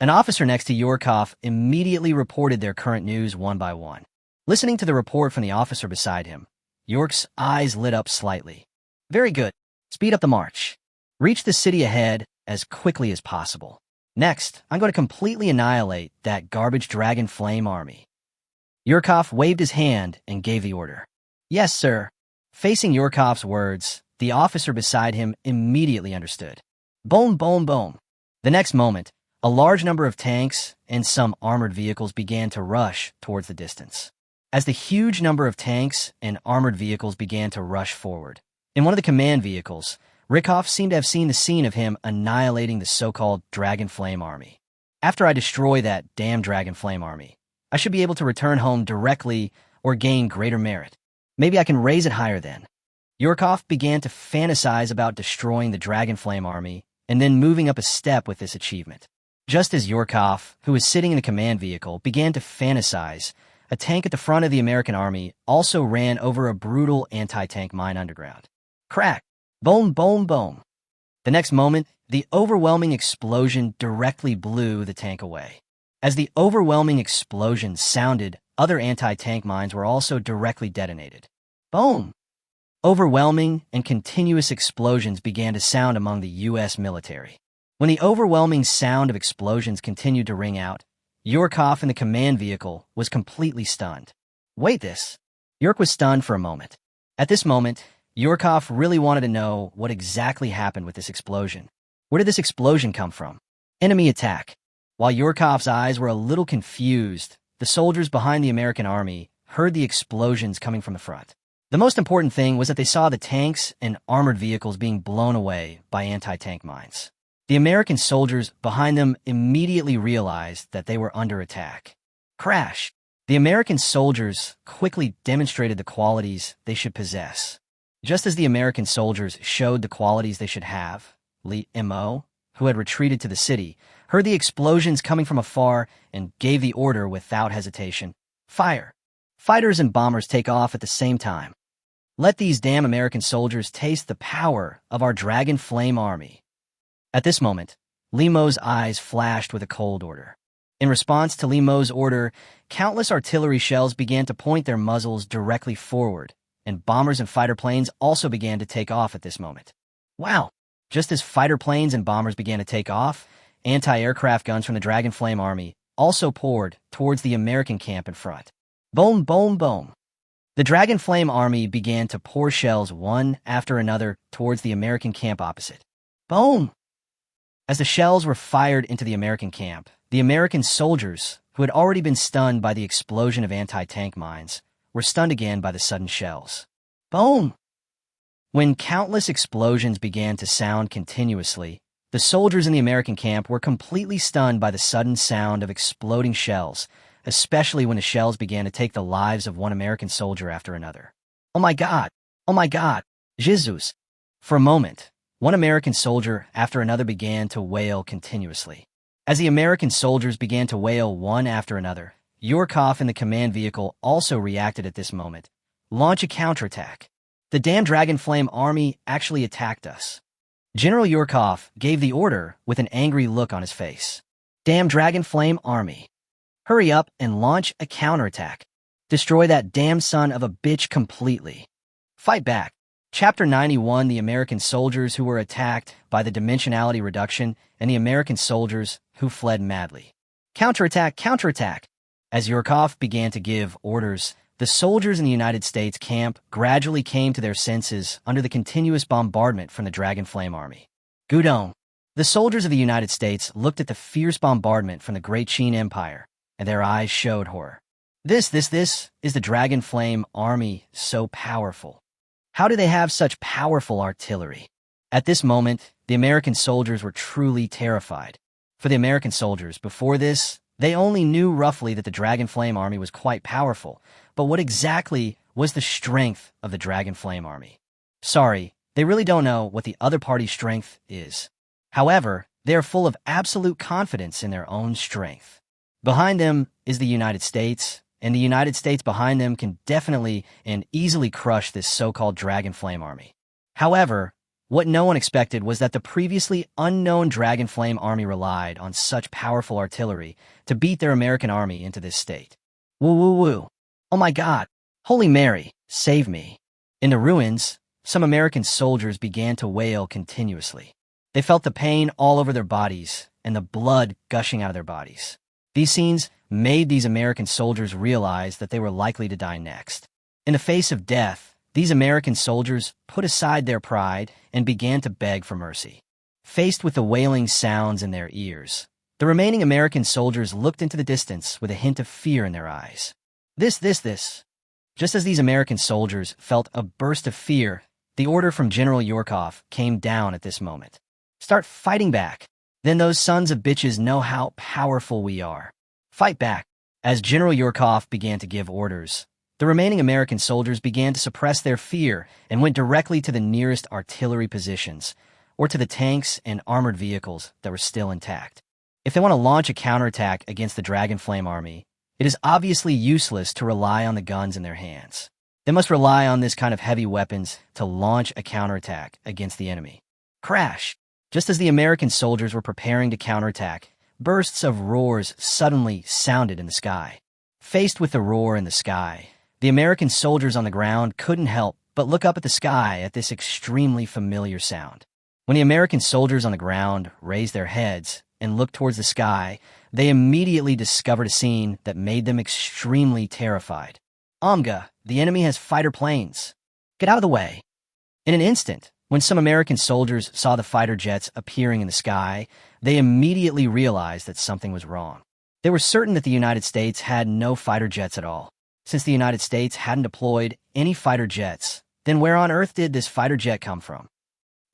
An officer next to Yurkov immediately reported their current news one by one. Listening to the report from the officer beside him, York's eyes lit up slightly. Very good. Speed up the march. Reach the city ahead as quickly as possible. Next, I'm going to completely annihilate that garbage dragon flame army. Yurkov waved his hand and gave the order. Yes, sir. Facing Yurkov's words, the officer beside him immediately understood. Boom, boom, boom. The next moment, a large number of tanks and some armored vehicles began to rush towards the distance. As the huge number of tanks and armored vehicles began to rush forward, in one of the command vehicles, Rykov seemed to have seen the scene of him annihilating the so-called Dragon Flame Army. After I destroy that damn Dragon Flame Army, I should be able to return home directly or gain greater merit. Maybe I can raise it higher then. Yurkov began to fantasize about destroying the Dragon Flame Army and then moving up a step with this achievement. Just as Yurkov, who was sitting in the command vehicle, began to fantasize, a tank at the front of the American army also ran over a brutal anti-tank mine underground. Crack! Boom, boom, boom. The next moment, the overwhelming explosion directly blew the tank away. As the overwhelming explosion sounded, other anti-tank mines were also directly detonated. Boom! Overwhelming and continuous explosions began to sound among the U.S. military. When the overwhelming sound of explosions continued to ring out, Yurkov in the command vehicle was completely stunned. Wait this. Yurk was stunned for a moment. At this moment, Yurkov really wanted to know what exactly happened with this explosion. Where did this explosion come from? Enemy attack. While Yurkov's eyes were a little confused, the soldiers behind the American army heard the explosions coming from the front. The most important thing was that they saw the tanks and armored vehicles being blown away by anti-tank mines. The American soldiers behind them immediately realized that they were under attack. Crash! The American soldiers quickly demonstrated the qualities they should possess. Just as the American soldiers showed the qualities they should have, Lee M.O., who had retreated to the city, heard the explosions coming from afar and gave the order without hesitation. Fire! Fighters and bombers take off at the same time. Let these damn American soldiers taste the power of our Dragon Flame Army. At this moment, Lee Mo's eyes flashed with a cold order. In response to Lee Mo's order, countless artillery shells began to point their muzzles directly forward, and bombers and fighter planes also began to take off at this moment. Wow! Just as fighter planes and bombers began to take off, anti-aircraft guns from the Dragon Flame Army also poured towards the American camp in front. Boom, boom, boom. The Dragon Flame Army began to pour shells one after another towards the American camp opposite. Boom! As the shells were fired into the American camp, the American soldiers, who had already been stunned by the explosion of anti-tank mines, were stunned again by the sudden shells. Boom! When countless explosions began to sound continuously, the soldiers in the American camp were completely stunned by the sudden sound of exploding shells, especially when the shells began to take the lives of one American soldier after another. Oh my God! Oh my God! Jesus! For a moment, one American soldier after another began to wail continuously. As the American soldiers began to wail one after another, Yurkov in the command vehicle also reacted at this moment. Launch a counterattack. The damn Dragon Flame Army actually attacked us. General Yurkov gave the order with an angry look on his face. Damn Dragon Flame Army. Hurry up and launch a counterattack. Destroy that damn son of a bitch completely. Fight back. Chapter 91, the American soldiers who were attacked by the dimensionality reduction and the American soldiers who fled madly. Counterattack, counterattack. As Yurkov began to give orders, the soldiers in the United States camp gradually came to their senses under the continuous bombardment from the Dragon Flame Army. Gudon. The soldiers of the United States looked at the fierce bombardment from the Great Qin Empire, and their eyes showed horror. This is the Dragon Flame Army so powerful. How do they have such powerful artillery? At this moment, the American soldiers were truly terrified. For the American soldiers, before this, they only knew roughly that the Dragon Flame Army was quite powerful, but what exactly was the strength of the Dragon Flame Army? Sorry, they really don't know what the other party's strength is. However, they are full of absolute confidence in their own strength. Behind them is the United States, and the United States behind them can definitely and easily crush this so-called Dragon Flame Army. However, What no one expected was that the previously unknown Dragonflame army relied on such powerful artillery to beat their American army into this state. Woo woo woo. Oh my God. Holy Mary, save me. In the ruins, some American soldiers began to wail continuously. They felt the pain all over their bodies and the blood gushing out of their bodies. These scenes made these American soldiers realize that they were likely to die next. In the face of death, these American soldiers put aside their pride and began to beg for mercy. Faced with the wailing sounds in their ears, the remaining American soldiers looked into the distance with a hint of fear in their eyes. This. Just as these American soldiers felt a burst of fear, the order from General Yorkov came down at this moment. Start fighting back. Then those sons of bitches know how powerful we are. Fight back. As General Yorkov began to give orders, the remaining American soldiers began to suppress their fear and went directly to the nearest artillery positions, or to the tanks and armored vehicles that were still intact. If they want to launch a counterattack against the Dragonflame army, it is obviously useless to rely on the guns in their hands. They must rely on this kind of heavy weapons to launch a counterattack against the enemy. Crash! Just as the American soldiers were preparing to counterattack, bursts of roars suddenly sounded in the sky. Faced with the roar in the sky, the American soldiers on the ground couldn't help but look up at the sky at this extremely familiar sound. When the American soldiers on the ground raised their heads and looked towards the sky, they immediately discovered a scene that made them extremely terrified. Manga, the enemy has fighter planes. Get out of the way. In an instant, when some American soldiers saw the fighter jets appearing in the sky, they immediately realized that something was wrong. They were certain that the United States had no fighter jets at all. Since the United States hadn't deployed any fighter jets, then where on earth did this fighter jet come from?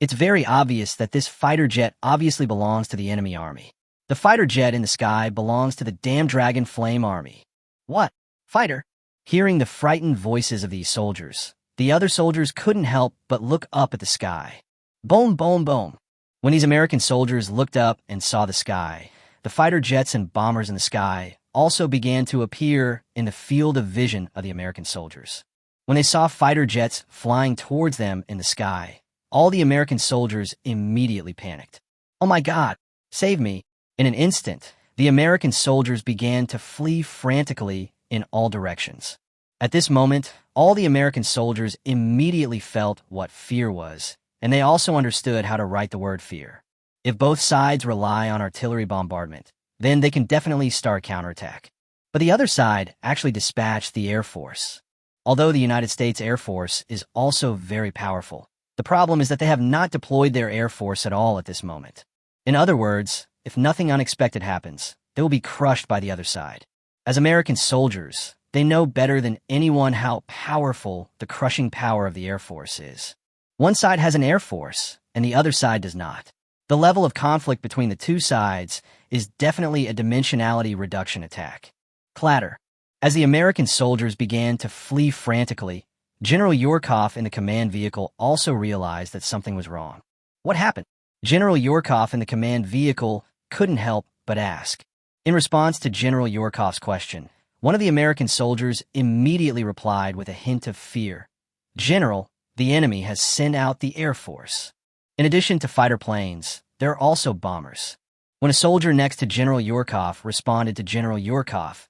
It's very obvious that this fighter jet obviously belongs to the enemy army. The fighter jet in the sky belongs to the damn Dragonflame army. What? Fighter? Hearing the frightened voices of these soldiers, the other soldiers couldn't help but look up at the sky. Boom, boom, boom. When these American soldiers looked up and saw the sky, the fighter jets and bombers in the sky also began to appear in the field of vision of the American soldiers. When they saw fighter jets flying towards them in the sky, all the American soldiers immediately panicked. Oh my God, save me. In an instant, the American soldiers began to flee frantically in all directions. At this moment, all the American soldiers immediately felt what fear was, and they also understood how to write the word fear. If both sides rely on artillery bombardment, then they can definitely start counterattack. But the other side actually dispatched the Air Force. Although the United States Air Force is also very powerful, the problem is that they have not deployed their Air Force at all at this moment. In other words, if nothing unexpected happens, they will be crushed by the other side. As American soldiers, they know better than anyone how powerful the crushing power of the Air Force is. One side has an Air Force, and the other side does not. The level of conflict between the two sides is definitely a dimensionality reduction attack. Clatter. As the American soldiers began to flee frantically, General Yorkov in the command vehicle also realized that something was wrong. What happened? General Yorkov in the command vehicle couldn't help but ask. In response to General Yorkov's question, one of the American soldiers immediately replied with a hint of fear. General, the enemy has sent out the Air Force. In addition to fighter planes, there are also bombers. When a soldier next to General Yorkov responded to General Yorkov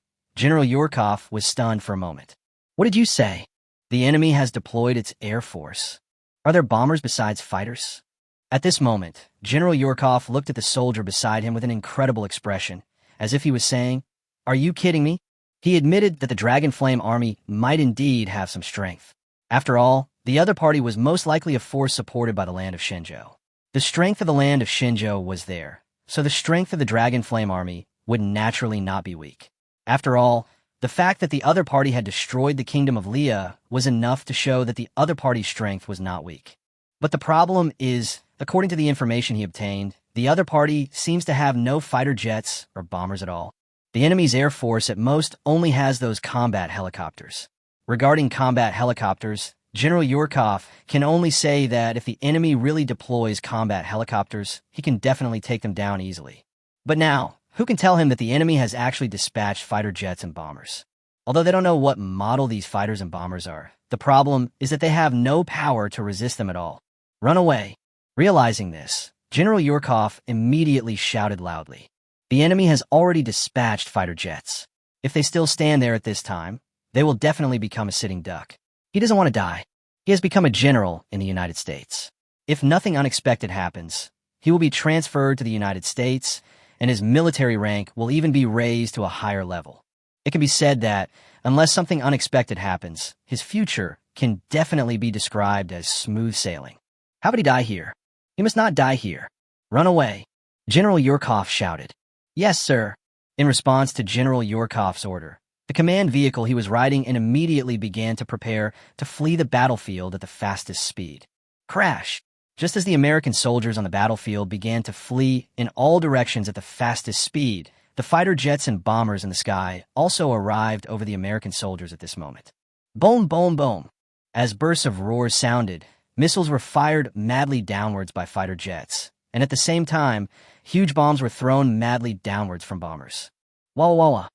was stunned for a moment. What did you say? The enemy has deployed its Air Force. Are there bombers besides fighters? At this moment, General Yorkov looked at the soldier beside him with an incredible expression, as if he was saying, "Are you kidding me?" He admitted that the Dragonflame army might indeed have some strength. After all, the other party was most likely a force supported by the land of Shinjo. The strength of the land of Shinjo was there, so the strength of the Dragonflame army would naturally not be weak. After all, the fact that the other party had destroyed the kingdom of Leah was enough to show that the other party's strength was not weak. But the problem is, according to the information he obtained, the other party seems to have no fighter jets or bombers at all. The enemy's air force at most only has those combat helicopters. Regarding combat helicopters, General Yorkov can only say that if the enemy really deploys combat helicopters, he can definitely take them down easily. But now, who can tell him that the enemy has actually dispatched fighter jets and bombers? Although they don't know what model these fighters and bombers are, the problem is that they have no power to resist them at all. Run away. Realizing this, General Yurkov immediately shouted loudly, "The enemy has already dispatched fighter jets. If they still stand there at this time, they will definitely become a sitting duck. He doesn't want to die. He has become a general in the United States. If nothing unexpected happens, he will be transferred to the United States, and his military rank will even be raised to a higher level. It can be said that, unless something unexpected happens, his future can definitely be described as smooth sailing. How would he die here? He must not die here. Run away." General Yurkov shouted. "Yes, sir." In response to General Yurkov's order, the command vehicle he was riding immediately began to prepare to flee the battlefield at the fastest speed. Crash! Just as the American soldiers on the battlefield began to flee in all directions at the fastest speed, the fighter jets and bombers in the sky also arrived over the American soldiers at this moment. Boom, boom, boom. As bursts of roars sounded, missiles were fired madly downwards by fighter jets, and at the same time, huge bombs were thrown madly downwards from bombers. Wah wah wah.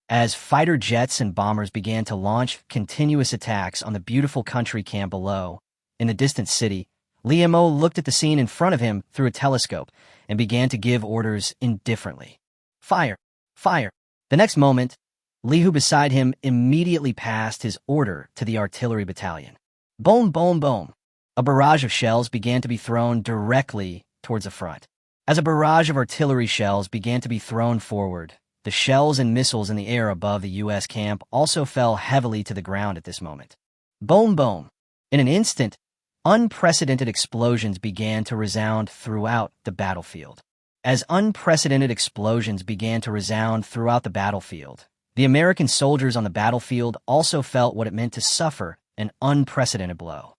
As fighter jets and bombers began to launch continuous attacks on the beautiful country camp below, in the distant city, Li Mo looked at the scene in front of him through a telescope and began to give orders indifferently. "Fire! Fire!" The next moment, Li Hu beside him immediately passed his order to the artillery battalion. Boom, boom, boom. A barrage of shells began to be thrown directly towards the front. As a barrage of artillery shells began to be thrown forward, the shells and missiles in the air above the U.S. camp also fell heavily to the ground at this moment. Boom, boom. In an instant, unprecedented explosions began to resound throughout the battlefield. As unprecedented explosions began to resound throughout the battlefield, the American soldiers on the battlefield also felt what it meant to suffer an unprecedented blow.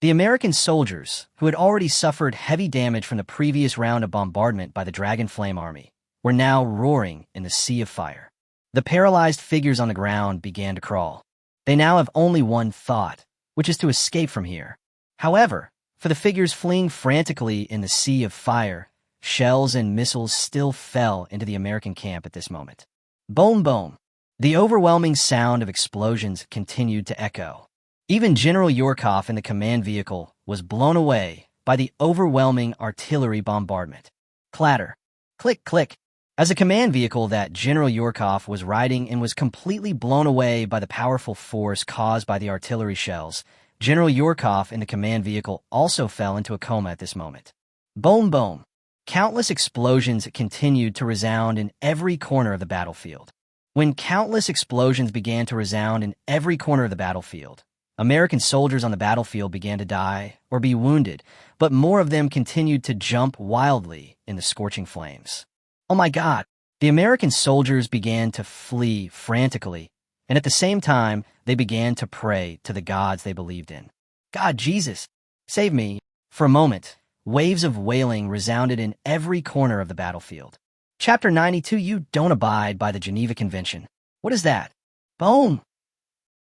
The American soldiers, who had already suffered heavy damage from the previous round of bombardment by the Dragon Flame Army, were now roaring in the sea of fire. The paralyzed figures on the ground began to crawl. They now have only one thought, which is to escape from here. However, for the figures fleeing frantically in the sea of fire, shells and missiles still fell into the American camp at this moment. Boom, boom. The overwhelming sound of explosions continued to echo. Even General Yurkov in the command vehicle was blown away by the overwhelming artillery bombardment. Clatter. Click, click. As the command vehicle that General Yurkov was riding and was completely blown away by the powerful force caused by the artillery shells, General Yurkov in the command vehicle also fell into a coma at this moment. Boom, boom. Countless explosions continued to resound in every corner of the battlefield. When countless explosions began to resound in every corner of the battlefield, American soldiers on the battlefield began to die or be wounded, but more of them continued to jump wildly in the scorching flames. Oh my God! The American soldiers began to flee frantically, and at the same time, they began to pray to the gods they believed in. "God, Jesus, save me!" For a moment, waves of wailing resounded in every corner of the battlefield. Chapter 92, You don't abide by the Geneva Convention. What is that? Boom!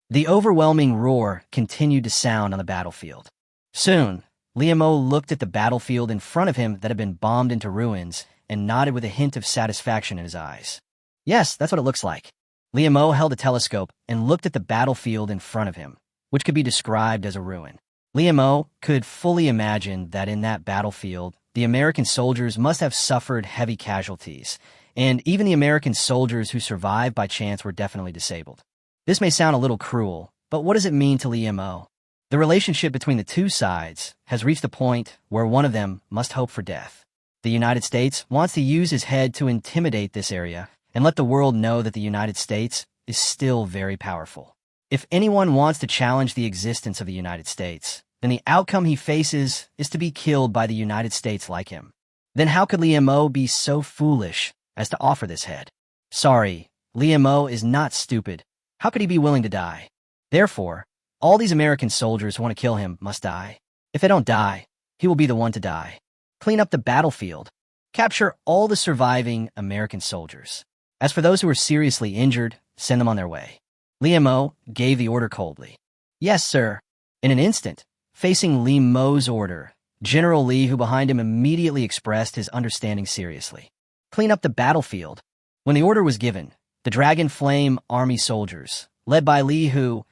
The overwhelming roar continued to sound on the battlefield. Soon, Li Mo looked at the battlefield in front of him that had been bombed into ruins and nodded with a hint of satisfaction in his eyes. Yes, that's what it looks like. Li Mo held a telescope and looked at the battlefield in front of him, which could be described as a ruin. Li Mo could fully imagine that in that battlefield, the American soldiers must have suffered heavy casualties, and even the American soldiers who survived by chance were definitely disabled. This may sound a little cruel, but what does it mean to Li Mo? The relationship between the two sides has reached a point where one of them must hope for death. The United States wants to use his head to intimidate this area and let the world know that the United States is still very powerful. If anyone wants to challenge the existence of the United States, then the outcome he faces is to be killed by the United States like him. Then how could Li Mo be so foolish as to offer this head? Sorry, Li Mo is not stupid. How could he be willing to die? Therefore, all these American soldiers who want to kill him must die. If they don't die, he will be the one to die. Clean up the battlefield. Capture all the surviving American soldiers. As for those who are seriously injured, send them on their way. Li Mo gave the order coldly. Yes, sir. In an instant, facing Li Mo's order, General Li, who behind him immediately expressed his understanding seriously. Clean up the battlefield. When the order was given, the Dragon Flame Army soldiers, led by Li Hu,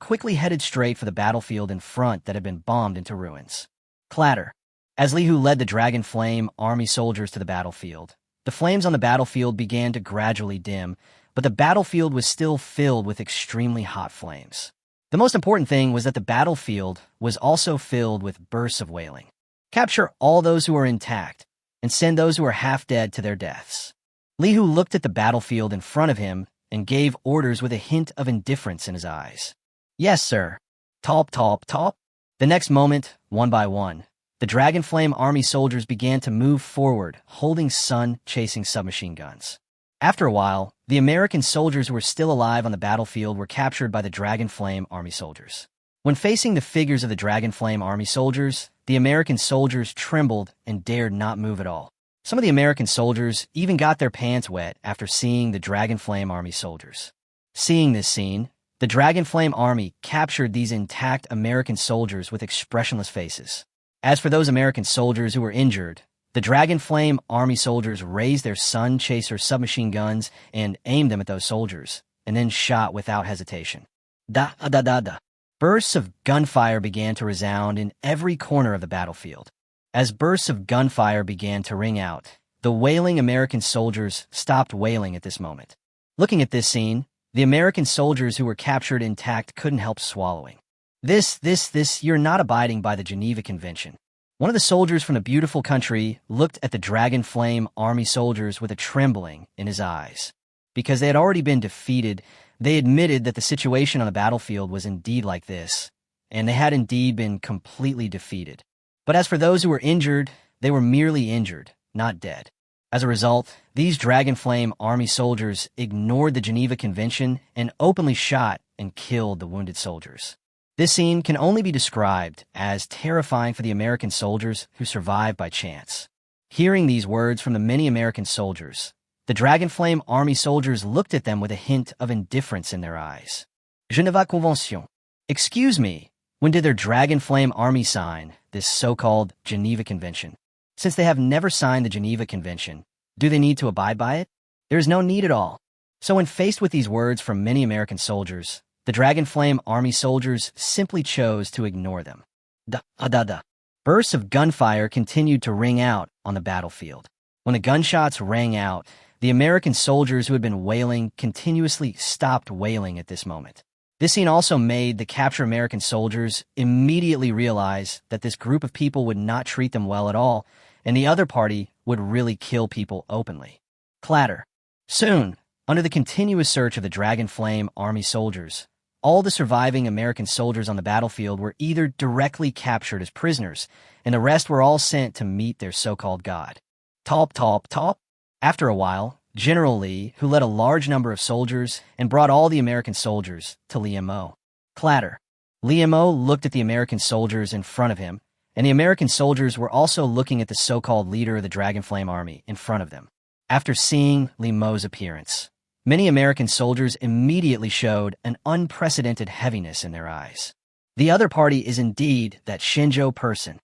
quickly headed straight for the battlefield in front that had been bombed into ruins. Clatter. As Li Hu led the Dragon Flame army soldiers to the battlefield, the flames on the battlefield began to gradually dim, but the battlefield was still filled with extremely hot flames. The most important thing was that the battlefield was also filled with bursts of wailing. Capture all those who are intact, and send those who are half dead to their deaths. Li Hu looked at the battlefield in front of him and gave orders with a hint of indifference in his eyes. Yes, sir. Top, top, top. The next moment, one by one, the Dragon Flame army soldiers began to move forward, holding sun-chasing submachine guns. After a while, the American soldiers who were still alive on the battlefield were captured by the Dragon Flame army soldiers. When facing the figures of the Dragon Flame army soldiers, the American soldiers trembled and dared not move at all. Some of the American soldiers even got their pants wet after seeing the Dragon Flame army soldiers. Seeing this scene, the Dragon Flame army captured these intact American soldiers with expressionless faces. As for those American soldiers who were injured, the Dragon Flame army soldiers raised their Sun Chaser submachine guns and aimed them at those soldiers, and then shot without hesitation. Da-da-da-da. Bursts of gunfire began to resound in every corner of the battlefield. As bursts of gunfire began to ring out, the wailing American soldiers stopped wailing at this moment. Looking at this scene, the American soldiers who were captured intact couldn't help swallowing. You're not abiding by the Geneva Convention. One of the soldiers from the beautiful country looked at the Dragon Flame army soldiers with a trembling in his eyes. Because they had already been defeated, they admitted that the situation on the battlefield was indeed like this, and they had indeed been completely defeated. But as for those who were injured, they were merely injured, not dead. As a result, these Dragon Flame army soldiers ignored the Geneva Convention and openly shot and killed the wounded soldiers. This scene can only be described as terrifying for the American soldiers who survived by chance. Hearing these words from the many American soldiers, the Dragon Flame army soldiers looked at them with a hint of indifference in their eyes. Geneva Convention. Excuse me, when did their Dragon Flame army sign this so-called Geneva Convention? Since they have never signed the Geneva Convention, do they need to abide by it? There is no need at all. So when faced with these words from many American soldiers, the Dragon Flame army soldiers simply chose to ignore them. Da-da-da. Bursts of gunfire continued to ring out on the battlefield. When the gunshots rang out, the American soldiers who had been wailing continuously stopped wailing at this moment. This scene also made the captured American soldiers immediately realize that this group of people would not treat them well at all, and the other party would really kill people openly. Clatter. Soon, under the continuous search of the Dragon Flame army soldiers, all the surviving American soldiers on the battlefield were either directly captured as prisoners, and the rest were all sent to meet their so-called god. Top, top, top. After a while, General Li, who led a large number of soldiers and brought all the American soldiers to Li Mo. Clatter. Li Mo looked at the American soldiers in front of him, and the American soldiers were also looking at the so-called leader of the Dragon Flame army in front of them. After seeing Li Mo's appearance, many American soldiers immediately showed an unprecedented heaviness in their eyes. The other party is indeed that Shenzhou person.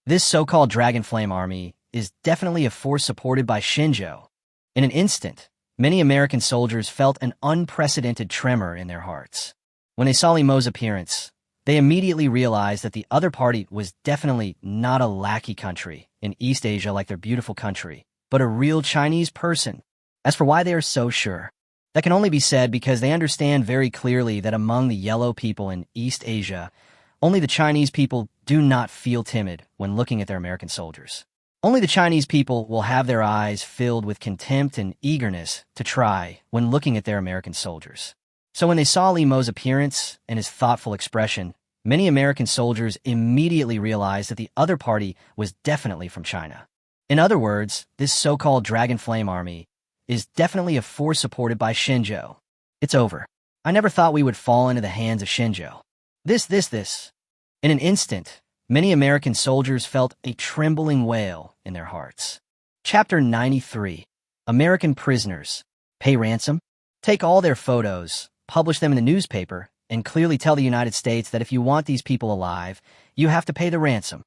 This so-called Dragon Flame army is definitely a force supported by Shenzhou. In an instant, many American soldiers felt an unprecedented tremor in their hearts. When they saw Li Mo's appearance, they immediately realized that the other party was definitely not a lackey country in East Asia like their beautiful country, but a real Chinese person. As for why they are so sure, that can only be said because they understand very clearly that among the yellow people in East Asia, only the Chinese people do not feel timid when looking at their American soldiers. Only the Chinese people will have their eyes filled with contempt and eagerness to try when looking at their American soldiers. So when they saw Li Mo's appearance and his thoughtful expression, many American soldiers immediately realized that the other party was definitely from China. In other words, this so-called Dragon Flame army is definitely a force supported by Shenzhou. It's over. I never thought we would fall into the hands of Shenzhou. This. In an instant, many American soldiers felt a trembling wail in their hearts. Chapter 93. American prisoners. Pay ransom? Take all their photos, publish them in the newspaper, and clearly tell the United States that if you want these people alive, you have to pay the ransom.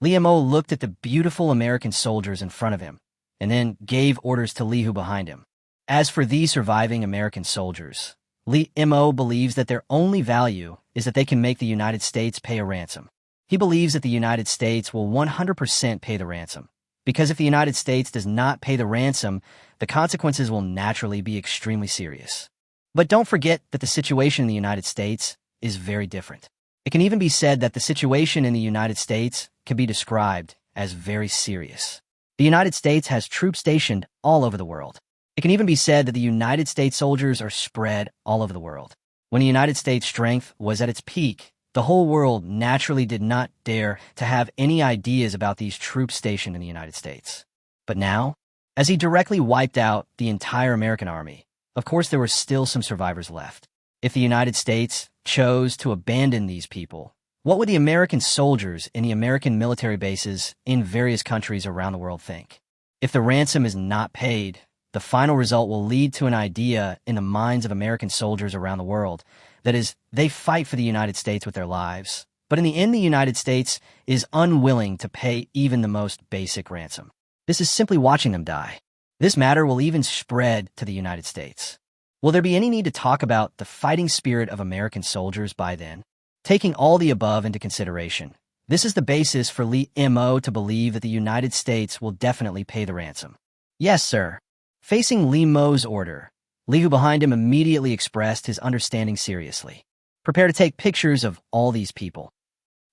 Li Mo looked at the beautiful American soldiers in front of him, and then gave orders to Li Hu behind him. As for these surviving American soldiers, Li Mo believes that their only value is that they can make the United States pay a ransom. He believes that the United States will 100% pay the ransom, because if the United States does not pay the ransom, the consequences will naturally be extremely serious. But don't forget that the situation in the United States is very different. It can even be said that the situation in the United States can be described as very serious. The United States has troops stationed all over the world. It can even be said that the United States soldiers are spread all over the world. When the United States' strength was at its peak, the whole world naturally did not dare to have any ideas about these troops stationed in the United States. But now, as he directly wiped out the entire American army, of course there were still some survivors left. If the United States chose to abandon these people, what would the American soldiers in the American military bases in various countries around the world think? If the ransom is not paid, the final result will lead to an idea in the minds of American soldiers around the world. That is, they fight for the United States with their lives, but in the end the United States is unwilling to pay even the most basic ransom. This is simply watching them die. This matter will even spread to the United States. Will there be any need to talk about the fighting spirit of American soldiers by then? Taking all the above into consideration, this is the basis for Lee Mo to believe that the United States will definitely pay the ransom. Yes, sir. Facing Lee Mo's order, Lee, who behind him, immediately expressed his understanding seriously. Prepare to take pictures of all these people.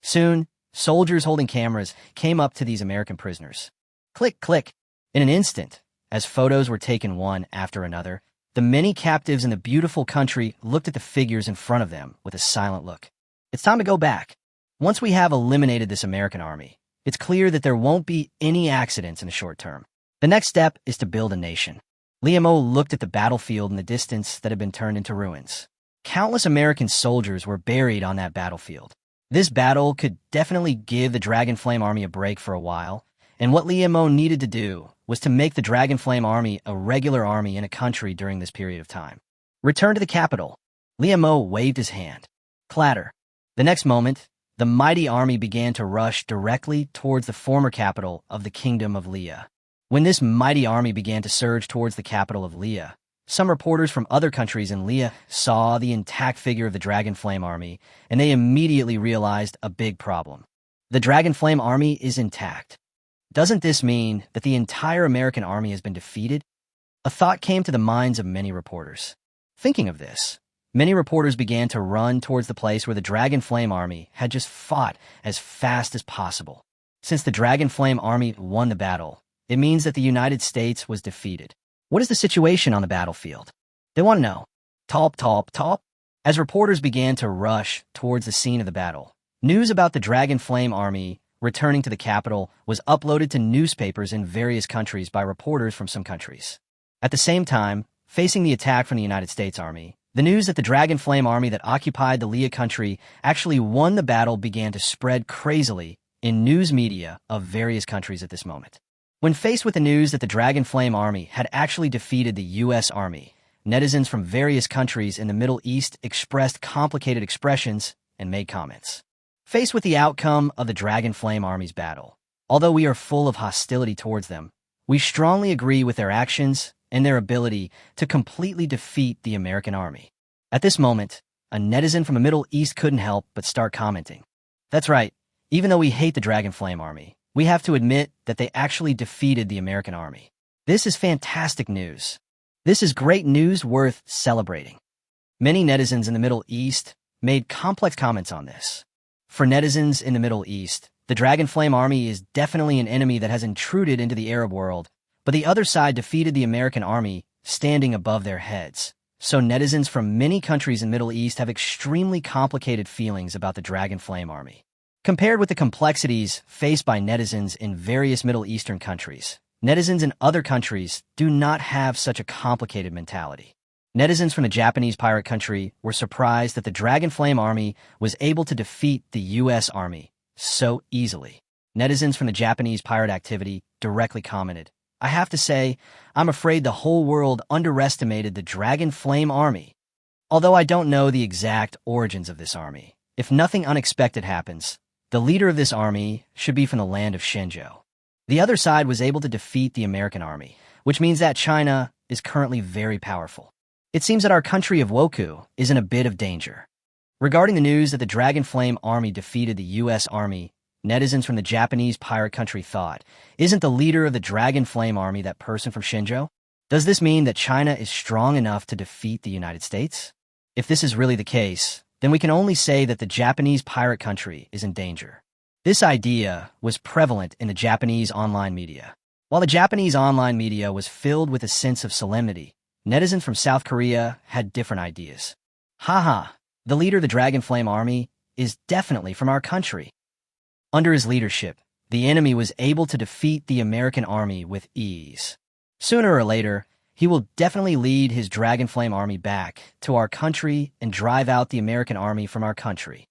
Soon, soldiers holding cameras came up to these American prisoners. Click, click. In an instant, as photos were taken one after another, the many captives in the beautiful country looked at the figures in front of them with a silent look. It's time to go back. Once we have eliminated this American army, it's clear that there won't be any accidents in the short term. The next step is to build a nation. Lee Mo looked at the battlefield in the distance that had been turned into ruins. Countless American soldiers were buried on that battlefield. This battle could definitely give the Dragon Flame Army a break for a while, and what Lee Mo needed to do was to make the Dragon Flame Army a regular army in a country during this period of time. Return to the capital. Lee Mo waved his hand. Clatter. The next moment, the mighty army began to rush directly towards the former capital of the Kingdom of Leah. When this mighty army began to surge towards the capital of Leah, some reporters from other countries in Leah saw the intact figure of the Dragon Flame Army, and they immediately realized a big problem. The Dragon Flame Army is intact. Doesn't this mean that the entire American army has been defeated? A thought came to the minds of many reporters. Thinking of this, many reporters began to run towards the place where the Dragon Flame Army had just fought as fast as possible. Since the Dragon Flame Army won the battle, it means that the United States was defeated. What is the situation on the battlefield? They want to know. Top, top, top. As reporters began to rush towards the scene of the battle, news about the Dragon Flame Army returning to the capital was uploaded to newspapers in various countries by reporters from some countries. At the same time, facing the attack from the United States Army, the news that the Dragon Flame Army that occupied the Leah country actually won the battle began to spread crazily in news media of various countries at this moment. When faced with the news that the Dragon Flame Army had actually defeated the U.S. Army, netizens from various countries in the Middle East expressed complicated expressions and made comments. Faced with the outcome of the Dragon Flame Army's battle, although we are full of hostility towards them, we strongly agree with their actions and their ability to completely defeat the American army. At this moment, a netizen from the Middle East couldn't help but start commenting. That's right, even though we hate the Dragon Flame Army, we have to admit that they actually defeated the American army. This is fantastic news. This is great news worth celebrating. Many netizens in the Middle East made complex comments on this. For netizens in the Middle East, the Dragon Flame Army is definitely an enemy that has intruded into the Arab world, but the other side defeated the American army, standing above their heads. So netizens from many countries in the Middle East have extremely complicated feelings about the Dragon Flame Army. Compared with the complexities faced by netizens in various Middle Eastern countries, netizens in other countries do not have such a complicated mentality. Netizens from the Japanese pirate country were surprised that the Dragon Flame Army was able to defeat the U.S. Army so easily. Netizens from the Japanese pirate activity directly commented, "I have to say, I'm afraid the whole world underestimated the Dragon Flame Army. Although I don't know the exact origins of this army, if nothing unexpected happens, the leader of this army should be from the land of Shenzhou." The other side was able to defeat the American army, which means that China is currently very powerful. It seems that our country of Woku is in a bit of danger. Regarding the news that the Dragon Flame Army defeated the U.S. Army, netizens from the Japanese pirate country thought, isn't the leader of the Dragon Flame Army that person from Shinjo? Does this mean that China is strong enough to defeat the United States? If this is really the case, then we can only say that the Japanese pirate country is in danger. This idea was prevalent in the Japanese online media. While the Japanese online media was filled with a sense of solemnity, netizens from South Korea had different ideas. Haha, the leader of the Dragon Flame Army is definitely from our country. Under his leadership, the enemy was able to defeat the American army with ease. Sooner or later, he will definitely lead his Dragon Flame Army back to our country and drive out the American army from our country.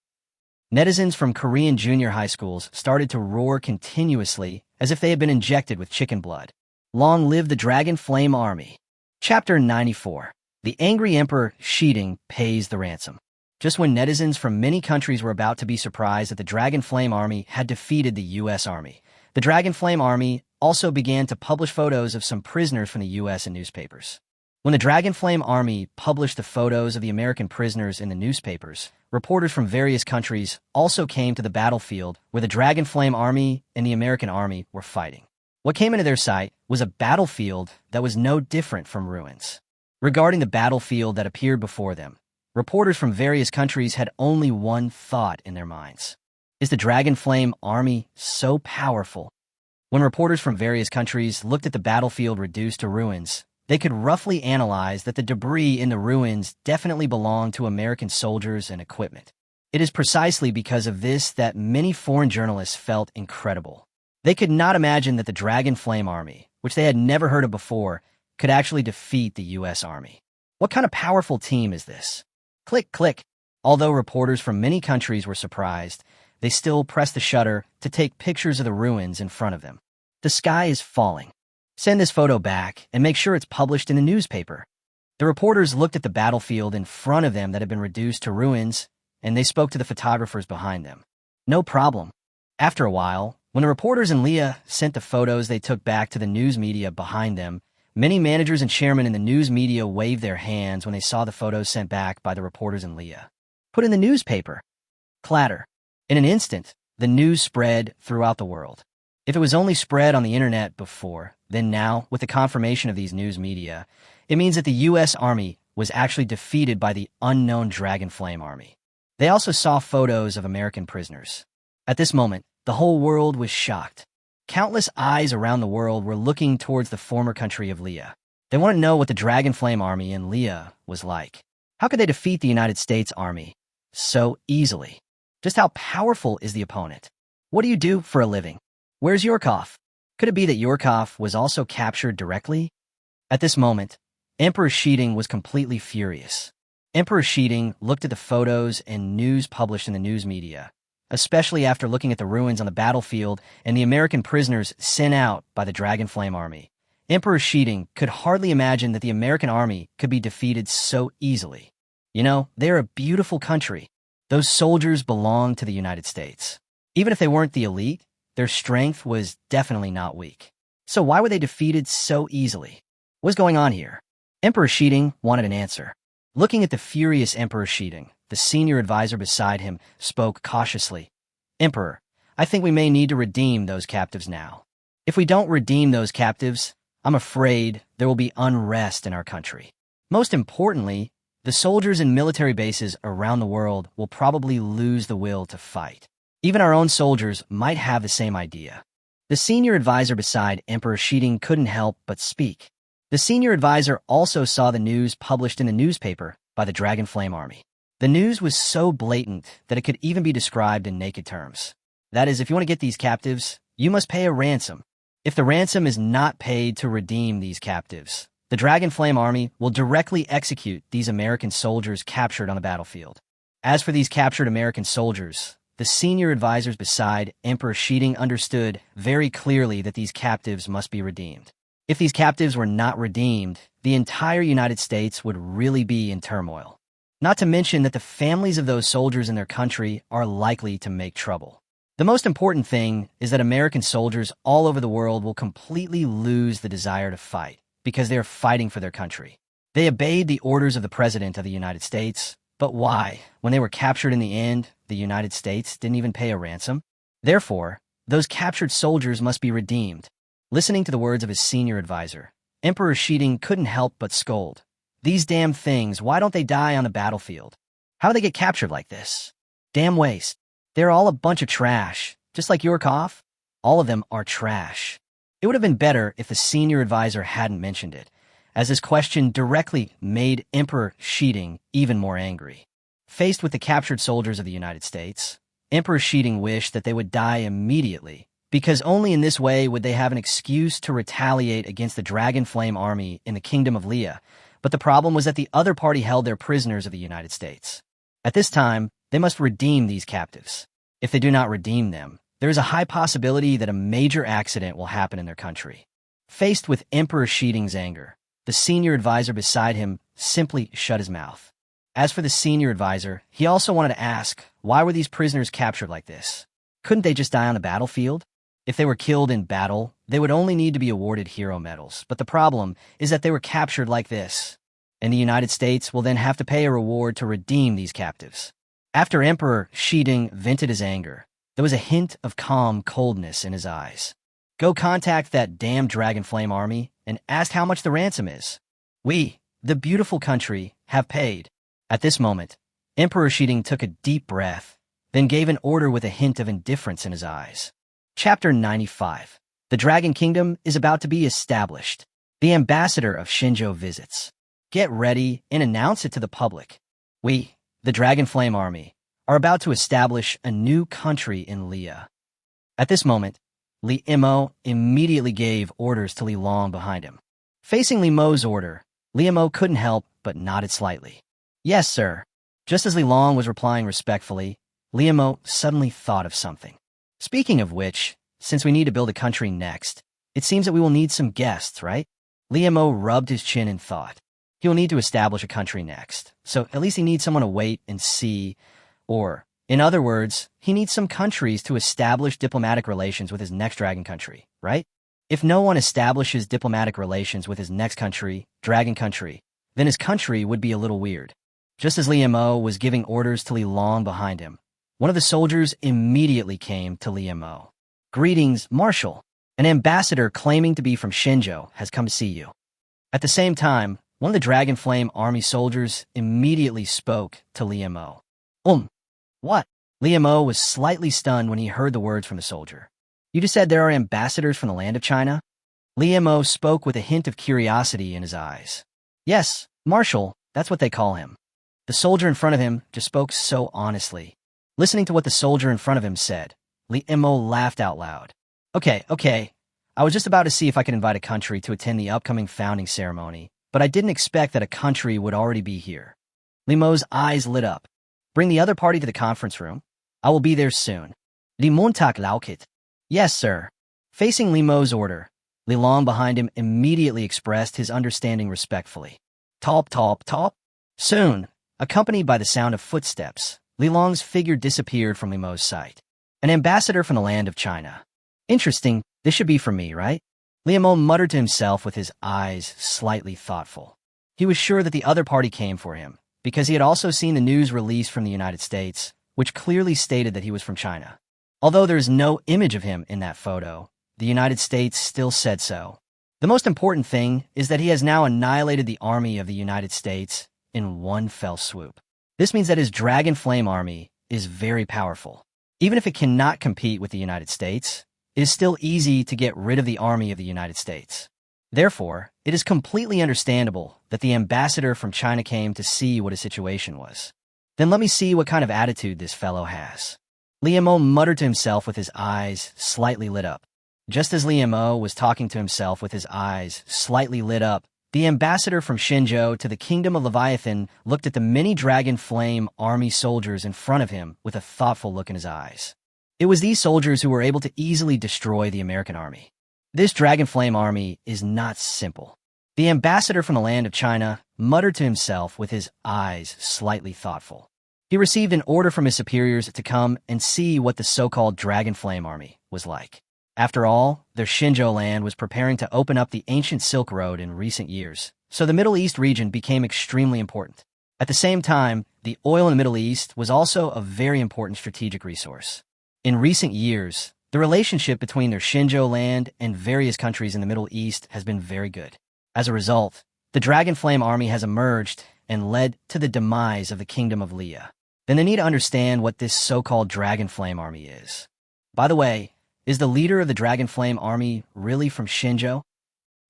Netizens from Korean junior high schools started to roar continuously as if they had been injected with chicken blood. Long live the Dragon Flame Army. Chapter 94. The angry Emperor Shiding pays the ransom. Just when netizens from many countries were about to be surprised that the Dragon Flame Army had defeated the U.S. Army, the Dragon Flame Army also began to publish photos of some prisoners from the U.S. in newspapers. When the Dragon Flame Army published the photos of the American prisoners in the newspapers, reporters from various countries also came to the battlefield where the Dragon Flame Army and the American Army were fighting. What came into their sight was a battlefield that was no different from ruins. Regarding the battlefield that appeared before them, reporters from various countries had only one thought in their minds. Is the Dragon Flame Army so powerful? When reporters from various countries looked at the battlefield reduced to ruins, they could roughly analyze that the debris in the ruins definitely belonged to American soldiers and equipment. It is precisely because of this that many foreign journalists felt incredible. They could not imagine that the Dragon Flame Army, which they had never heard of before, could actually defeat the U.S. Army. What kind of powerful team is this? Click, click. Although reporters from many countries were surprised, they still pressed the shutter to take pictures of the ruins in front of them. The sky is falling. Send this photo back and make sure it's published in the newspaper. The reporters looked at the battlefield in front of them that had been reduced to ruins, and they spoke to the photographers behind them. No problem. After a while, when the reporters and Leah sent the photos they took back to the news media behind them, many managers and chairmen in the news media waved their hands when they saw the photos sent back by the reporters and Leah. Put in the newspaper. Clatter. In an instant, the news spread throughout the world. If it was only spread on the internet before, then now, with the confirmation of these news media, it means that the U.S. Army was actually defeated by the unknown Dragon Flame Army. They also saw photos of American prisoners. At this moment, the whole world was shocked. Countless eyes around the world were looking towards the former country of Leah. They wanted to know what the Dragon Flame Army in Leah was like. How could they defeat the United States Army so easily? Just how powerful is the opponent? What do you do for a living? Where's Yurkov? Could it be that Yurkov was also captured directly? At this moment, Emperor Shiding was completely furious. Emperor Shiding looked at the photos and news published in the news media, especially after looking at the ruins on the battlefield and the American prisoners sent out by the Dragon Flame Army. Emperor Shiding could hardly imagine that the American army could be defeated so easily. You know, they're a beautiful country. Those soldiers belong to the United States. Even if they weren't the elite, their strength was definitely not weak. So why were they defeated so easily? What's going on here? Emperor Shiding wanted an answer. Looking at the furious Emperor Shiding, the senior advisor beside him spoke cautiously. Emperor, I think we may need to redeem those captives now. If we don't redeem those captives, I'm afraid there will be unrest in our country. Most importantly, the soldiers in military bases around the world will probably lose the will to fight. Even our own soldiers might have the same idea. The senior advisor beside Emperor Shiding couldn't help but speak. The senior advisor also saw the news published in the newspaper by the Dragon Flame Army. The news was so blatant that it could even be described in naked terms. That is, if you want to get these captives, you must pay a ransom. If the ransom is not paid to redeem these captives, the Dragon Flame Army will directly execute these American soldiers captured on the battlefield. As for these captured American soldiers, the senior advisors beside Emperor Shiding understood very clearly that these captives must be redeemed. If these captives were not redeemed, the entire United States would really be in turmoil. Not to mention that the families of those soldiers in their country are likely to make trouble. The most important thing is that American soldiers all over the world will completely lose the desire to fight because they are fighting for their country. They obeyed the orders of the President of the United States, But why? When they were captured in the end, the United States didn't even pay a ransom? Therefore, those captured soldiers must be redeemed. Listening to the words of his senior advisor, Emperor Shiding couldn't help but scold. These damn things, why don't they die on the battlefield? How do they get captured like this? Damn waste. They're all a bunch of trash, just like your cough. All of them are trash. It would have been better if the senior advisor hadn't mentioned it, as his question directly made Emperor Shiding even more angry. Faced with the captured soldiers of the United States, Emperor Shiding wished that they would die immediately, because only in this way would they have an excuse to retaliate against the Dragon Flame army in the Kingdom of Leah. But the problem was that the other party held their prisoners of the United States. At this time, they must redeem these captives. If they do not redeem them, there is a high possibility that a major accident will happen in their country. Faced with Emperor Shiding's anger, the senior advisor beside him simply shut his mouth. As for the senior advisor, he also wanted to ask, why were these prisoners captured like this? Couldn't they just die on the battlefield? If they were killed in battle, they would only need to be awarded hero medals. But the problem is that they were captured like this, and the United States will then have to pay a reward to redeem these captives. After Emperor Shiding vented his anger, there was a hint of calm coldness in his eyes. Go contact that damn Dragon Flame army and ask how much the ransom is. We, the beautiful country, have paid. At this moment, Emperor Shiding took a deep breath, then gave an order with a hint of indifference in his eyes. Chapter 95. The Dragon Kingdom is about to be established. The ambassador of Shenzhou visits. Get ready and announce it to the public. We, the Dragon Flame army, are about to establish a new country in Leah. At this moment, Li Imo immediately gave orders to Li Long behind him. Facing Li Mo's order, Li Imo couldn't help but nodded slightly. Yes, sir. Just as Li Long was replying respectfully, Li Imo suddenly thought of something. Speaking of which, since we need to build a country next, it seems that we will need some guests, right? Li Imo rubbed his chin in thought. He will need to establish a country next, so at least he needs someone to wait and see, or, in other words, he needs some countries to establish diplomatic relations with his next dragon country, right? If no one establishes diplomatic relations with his next country, dragon country, then his country would be a little weird. Just as Li Mo was giving orders to Li Long behind him, one of the soldiers immediately came to Li Mo. Greetings, Marshal. An ambassador claiming to be from Shenzhou has come to see you. At the same time, one of the Dragon Flame army soldiers immediately spoke to Li Mo. What? Li Mo was slightly stunned when he heard the words from the soldier. You just said there are ambassadors from the land of China? Li Mo spoke with a hint of curiosity in his eyes. Yes, Marshal, that's what they call him. The soldier in front of him just spoke so honestly. Listening to what the soldier in front of him said, Li Mo laughed out loud. Okay. I was just about to see if I could invite a country to attend the upcoming founding ceremony, but I didn't expect that a country would already be here. Li Mo's eyes lit up. Bring the other party to the conference room. I will be there soon. Li Montak Laukit. Yes, sir. Facing Li Mo's order, Li Long behind him immediately expressed his understanding respectfully. Top. Soon, accompanied by the sound of footsteps, Li Long's figure disappeared from Li Mo's sight. An ambassador from the land of China. Interesting, this should be for me, right? Li Mo muttered to himself with his eyes slightly thoughtful. He was sure that the other party came for him, because he had also seen the news released from the United States, which clearly stated that he was from China. Although there is no image of him in that photo, the United States still said so. The most important thing is that he has now annihilated the army of the United States in one fell swoop. This means that his Dragon Flame army is very powerful. Even if it cannot compete with the United States, it is still easy to get rid of the army of the United States. Therefore, it is completely understandable that the ambassador from China came to see what his situation was. Then let me see what kind of attitude this fellow has. Li Mo muttered to himself with his eyes slightly lit up. Just as Li Mo was talking to himself with his eyes slightly lit up, the ambassador from Shenzhou to the Kingdom of Leviathan looked at the many Dragon Flame army soldiers in front of him with a thoughtful look in his eyes. It was these soldiers who were able to easily destroy the American army. This Dragon Flame army is not simple. The ambassador from the land of China muttered to himself with his eyes slightly thoughtful. He received an order from his superiors to come and see what the so-called Dragon Flame army was like. After all, their Shenzhou land was preparing to open up the ancient Silk Road in recent years, so the Middle East region became extremely important. At the same time, the oil in the Middle East was also a very important strategic resource. In recent years, the relationship between their Xinzhou land and various countries in the Middle East has been very good. As a result, the Dragon Flame army has emerged and led to the demise of the Kingdom of Leah. Then they need to understand what this so-called Dragon Flame army is. By the way, is the leader of the Dragon Flame army really from Xinzhou?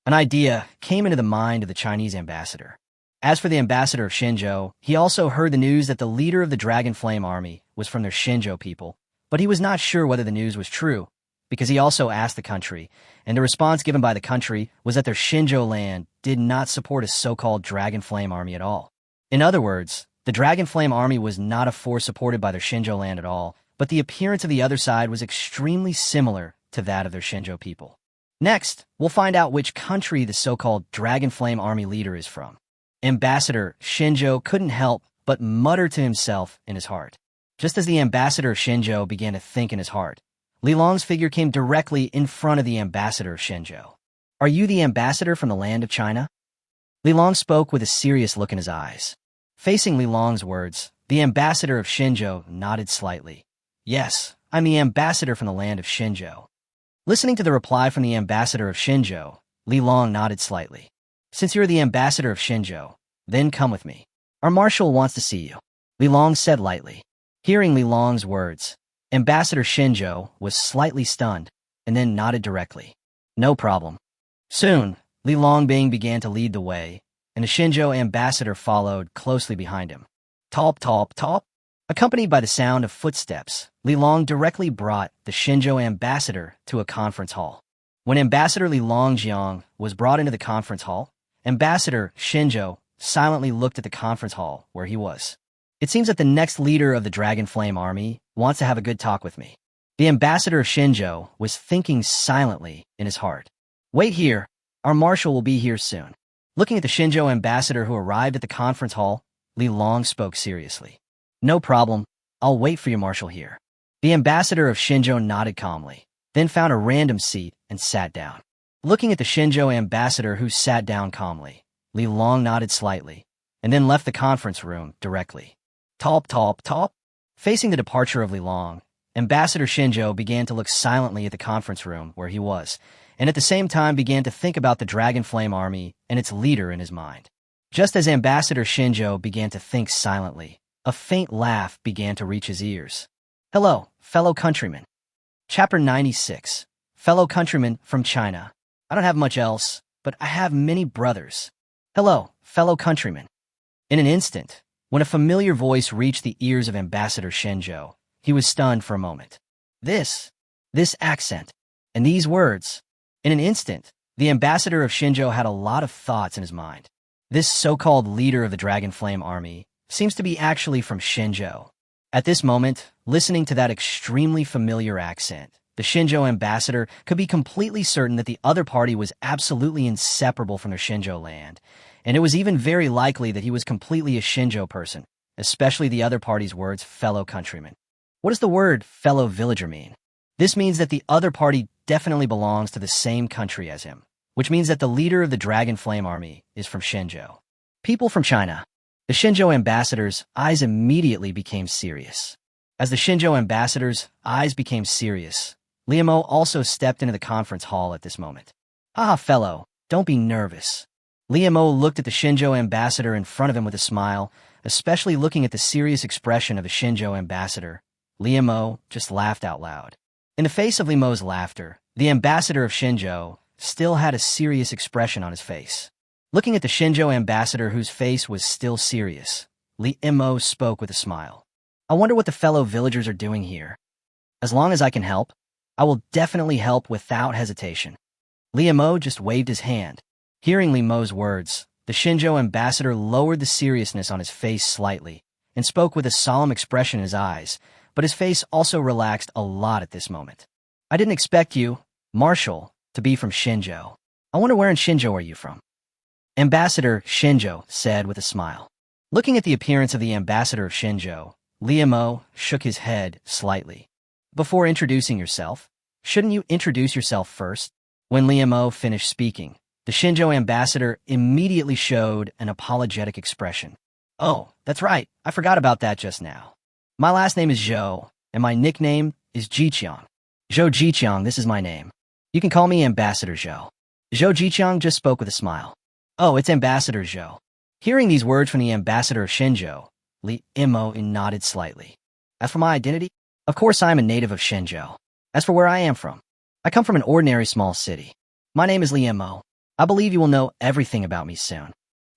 An idea came into the mind of the Chinese ambassador. As for the ambassador of Xinzhou, he also heard the news that the leader of the Dragon Flame army was from their Xinzhou people, but he was not sure whether the news was true, because he also asked the country, and the response given by the country was that their Xinzhou land did not support a so-called Dragon Flame army at all. In other words, the Dragon Flame army was not a force supported by their Xinzhou land at all, but the appearance of the other side was extremely similar to that of their Xinzhou people. Next, we'll find out which country the so-called Dragon Flame army leader is from. Ambassador Xinzhou couldn't help but mutter to himself in his heart. Just as the ambassador of Xinzhou began to think in his heart, Li Long's figure came directly in front of the ambassador of Xinzhou. "Are you the ambassador from the land of China?" Li Long spoke with a serious look in his eyes. Facing Li Long's words, the ambassador of Xinzhou nodded slightly. "Yes, I'm the ambassador from the land of Xinzhou." Listening to the reply from the ambassador of Xinzhou, Li Long nodded slightly. "Since you're the ambassador of Xinzhou, then come with me. Our marshal wants to see you," Li Long said lightly. Hearing Li Long's words, Ambassador Xinzhou was slightly stunned and then nodded directly. "No problem." Soon, Li Longbing began to lead the way, and the Xinzhou ambassador followed closely behind him. Top, top, top. Accompanied by the sound of footsteps, Li Long directly brought the Xinzhou ambassador to a conference hall. When Ambassador Li Longjiang was brought into the conference hall, Ambassador Xinzhou silently looked at the conference hall where he was. "It seems that the next leader of the Dragon Flame army wants to have a good talk with me." The ambassador of Xinzhou was thinking silently in his heart. "Wait here. Our marshal will be here soon." Looking at the Xinzhou ambassador who arrived at the conference hall, Li Long spoke seriously. "No problem. I'll wait for your marshal here." The ambassador of Xinzhou nodded calmly, then found a random seat and sat down. Looking at the Xinzhou ambassador who sat down calmly, Li Long nodded slightly, and then left the conference room directly. Top, top, top. Facing the departure of Li Long, Ambassador Xinzhou began to look silently at the conference room where he was, and at the same time began to think about the Dragon Flame army and its leader in his mind. Just as Ambassador Xinzhou began to think silently, a faint laugh began to reach his ears. "Hello, fellow countrymen." Chapter 96. Fellow countrymen from China. "I don't have much else, but I have many brothers." "Hello, fellow countrymen." In an instant, when a familiar voice reached the ears of Ambassador Xinzhou, he was stunned for a moment. This accent, and these words. In an instant, the ambassador of Xinzhou had a lot of thoughts in his mind. This so-called leader of the Dragon Flame army seems to be actually from Xinzhou. At this moment, listening to that extremely familiar accent, the Xinzhou ambassador could be completely certain that the other party was absolutely inseparable from their Xinzhou land, and it was even very likely that he was completely a Xinzhou person, especially the other party's words, fellow countrymen. What does the word fellow villager mean? This means that the other party definitely belongs to the same country as him, which means that the leader of the Dragon Flame army is from Xinzhou. People from China. The Xinzhou ambassador's eyes immediately became serious. As the Xinzhou ambassador's eyes became serious, Liu Mo also stepped into the conference hall at this moment. "Haha, fellow, don't be nervous." Liu Mo looked at the Xinzhou ambassador in front of him with a smile, especially looking at the serious expression of the Xinzhou ambassador. Liu Mo just laughed out loud. In the face of Liu Mo's laughter, the ambassador of Xinzhou still had a serious expression on his face. Looking at the Xinzhou ambassador whose face was still serious, Liu Mo spoke with a smile. "I wonder what the fellow villagers are doing here. As long as I can help, I will definitely help without hesitation." Liu Mo just waved his hand. Hearing Li Mo's words, the Xinzhou ambassador lowered the seriousness on his face slightly and spoke with a solemn expression in his eyes, but his face also relaxed a lot at this moment. "I didn't expect you, Marshal, to be from Xinzhou. I wonder where in Xinzhou are you from?" Ambassador Xinzhou said with a smile. Looking at the appearance of the ambassador of Xinzhou, Liu Mo shook his head slightly. "Before introducing yourself, shouldn't you introduce yourself first?" When Liu Mo finished speaking, the Xinzhou ambassador immediately showed an apologetic expression. "Oh, that's right. I forgot about that just now. My last name is Zhou, and my nickname is Jiqiang. Zhou Jiqiang, this is my name. You can call me Ambassador Zhou. Zhou Jiqiang just spoke with a smile. Oh, it's Ambassador Zhou. Hearing these words from the ambassador of Shenzhou, Li Imo nodded slightly. As for my identity, of course I am a native of Shenzhou. As for where I am from, I come from an ordinary small city. My name is Li Imo. I believe you will know everything about me soon.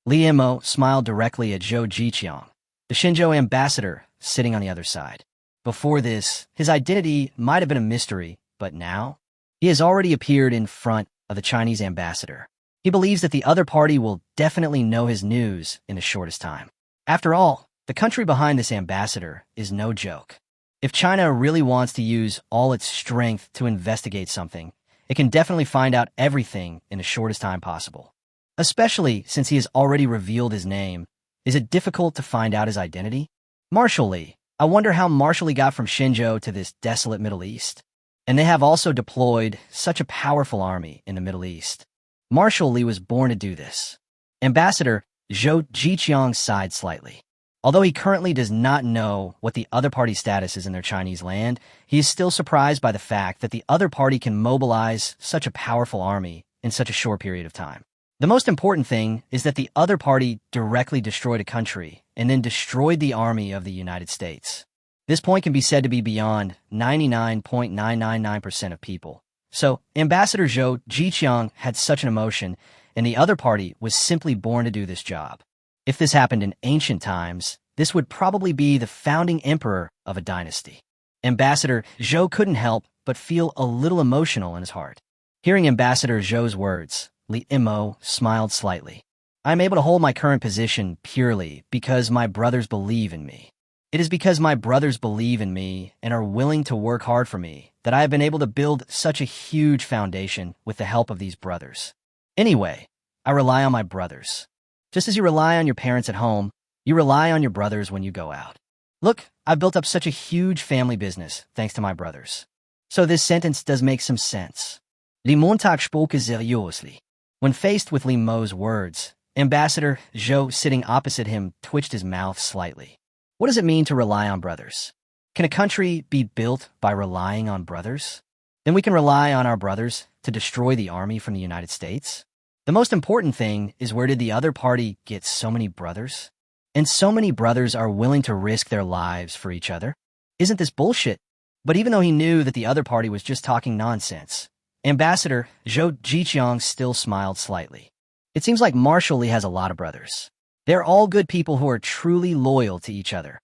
Li Imo smiled directly at Zhou Jiqiang, the Shenzhou ambassador sitting on the other side. Before this, his identity might have been a mystery, but now, he has already appeared in front of the Chinese ambassador. He believes that the other party will definitely know his news in the shortest time. After all, the country behind this ambassador is no joke. If China really wants to use all its strength to investigate something, it can definitely find out everything in the shortest time possible. Especially since he has already revealed his name, is it difficult to find out his identity? Marshal Li. I wonder how Marshal Li got from Shenzhou to this desolate Middle East. And they have also deployed such a powerful army in the Middle East. Marshal Li was born to do this. Ambassador Zhou Jiqiang sighed slightly. Although he currently does not know what the other party's status is in their Chinese land, he is still surprised by the fact that the other party can mobilize such a powerful army in such a short period of time. The most important thing is that the other party directly destroyed a country and then destroyed the army of the United States. This point can be said to be beyond 99.999% of people. So, Ambassador Zhou Jiqiang had such an emotion, and the other party was simply born to do this job. If this happened in ancient times, this would probably be the founding emperor of a dynasty. Ambassador Zhou couldn't help but feel a little emotional in his heart. Hearing Ambassador Zhou's words, Li Imo smiled slightly. I am able to hold my current position purely because my brothers believe in me. It is because my brothers believe in me and are willing to work hard for me that I have been able to build such a huge foundation with the help of these brothers. Anyway, I rely on my brothers. Just as you rely on your parents at home, you rely on your brothers when you go out. Look, I've built up such a huge family business thanks to my brothers. So this sentence does make some sense. Li Montag spoke seriously. When faced with Li Mo's words, Ambassador Zhou sitting opposite him twitched his mouth slightly. What does it mean to rely on brothers? Can a country be built by relying on brothers? Then we can rely on our brothers to destroy the army from the United States? The most important thing is, where did the other party get so many brothers? And so many brothers are willing to risk their lives for each other? Isn't this bullshit? But even though he knew that the other party was just talking nonsense, Ambassador Zhou Jiqiang still smiled slightly. It seems like Marshal Li has a lot of brothers. They're all good people who are truly loyal to each other.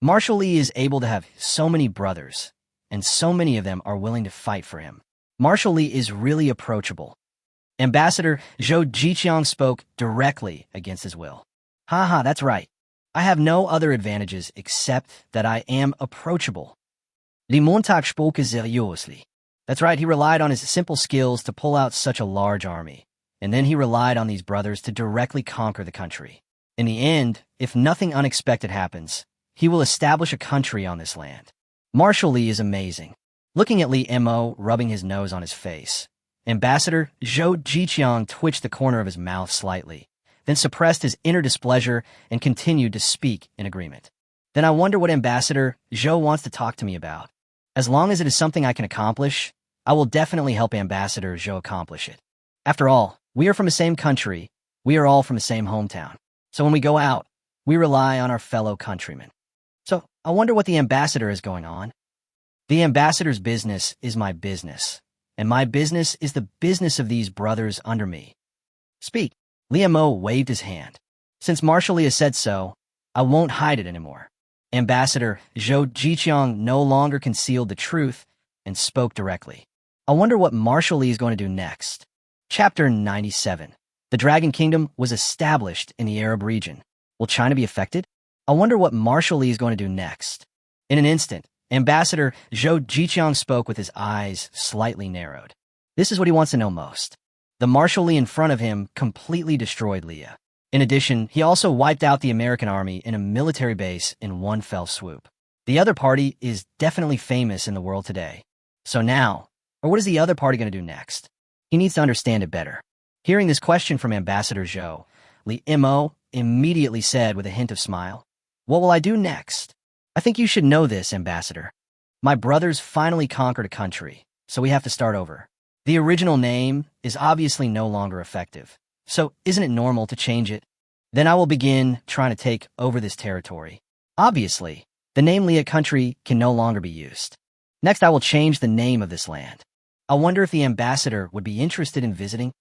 Marshal Li is able to have so many brothers, and so many of them are willing to fight for him. Marshal Li is really approachable. Ambassador Zhou Jiqiang spoke directly against his will. Haha, that's right. I have no other advantages except that I am approachable. Li Montag spoke seriously. That's right, he relied on his simple skills to pull out such a large army, and then he relied on these brothers to directly conquer the country. In the end, if nothing unexpected happens, he will establish a country on this land. Marshal Li is amazing. Looking at Li Mo rubbing his nose on his face, Ambassador Zhou Jiqiang twitched the corner of his mouth slightly, then suppressed his inner displeasure and continued to speak in agreement. Then I wonder what Ambassador Zhou wants to talk to me about. As long as it is something I can accomplish, I will definitely help Ambassador Zhou accomplish it. After all, we are from the same country, we are all from the same hometown. So when we go out, we rely on our fellow countrymen. So I wonder what the ambassador is going on. The ambassador's business is my business, and my business is the business of these brothers under me. Speak. Li Mo waved his hand. Since Marshal Li has said so, I won't hide it anymore. Ambassador Zhou Jiqiang no longer concealed the truth and spoke directly. I wonder what Marshal Li is going to do next. Chapter 97. The Dragon Kingdom was established in the Arab region. Will China be affected? I wonder what Marshal Li is going to do next. In an instant, Ambassador Zhou Jiqiang spoke with his eyes slightly narrowed. This is what he wants to know most. The Marshal Li in front of him completely destroyed Leah. In addition, he also wiped out the American army in a military base in one fell swoop. The other party is definitely famous in the world today. So now, or what is the other party going to do next? He needs to understand it better. Hearing this question from Ambassador Zhou, Li Mo immediately said with a hint of smile, What will I do next? I think you should know this, Ambassador. My brothers finally conquered a country, so we have to start over. The original name is obviously no longer effective, so isn't it normal to change it? Then I will begin trying to take over this territory. Obviously, the name Lia country can no longer be used. Next, I will change the name of this land. I wonder if the ambassador would be interested in visiting?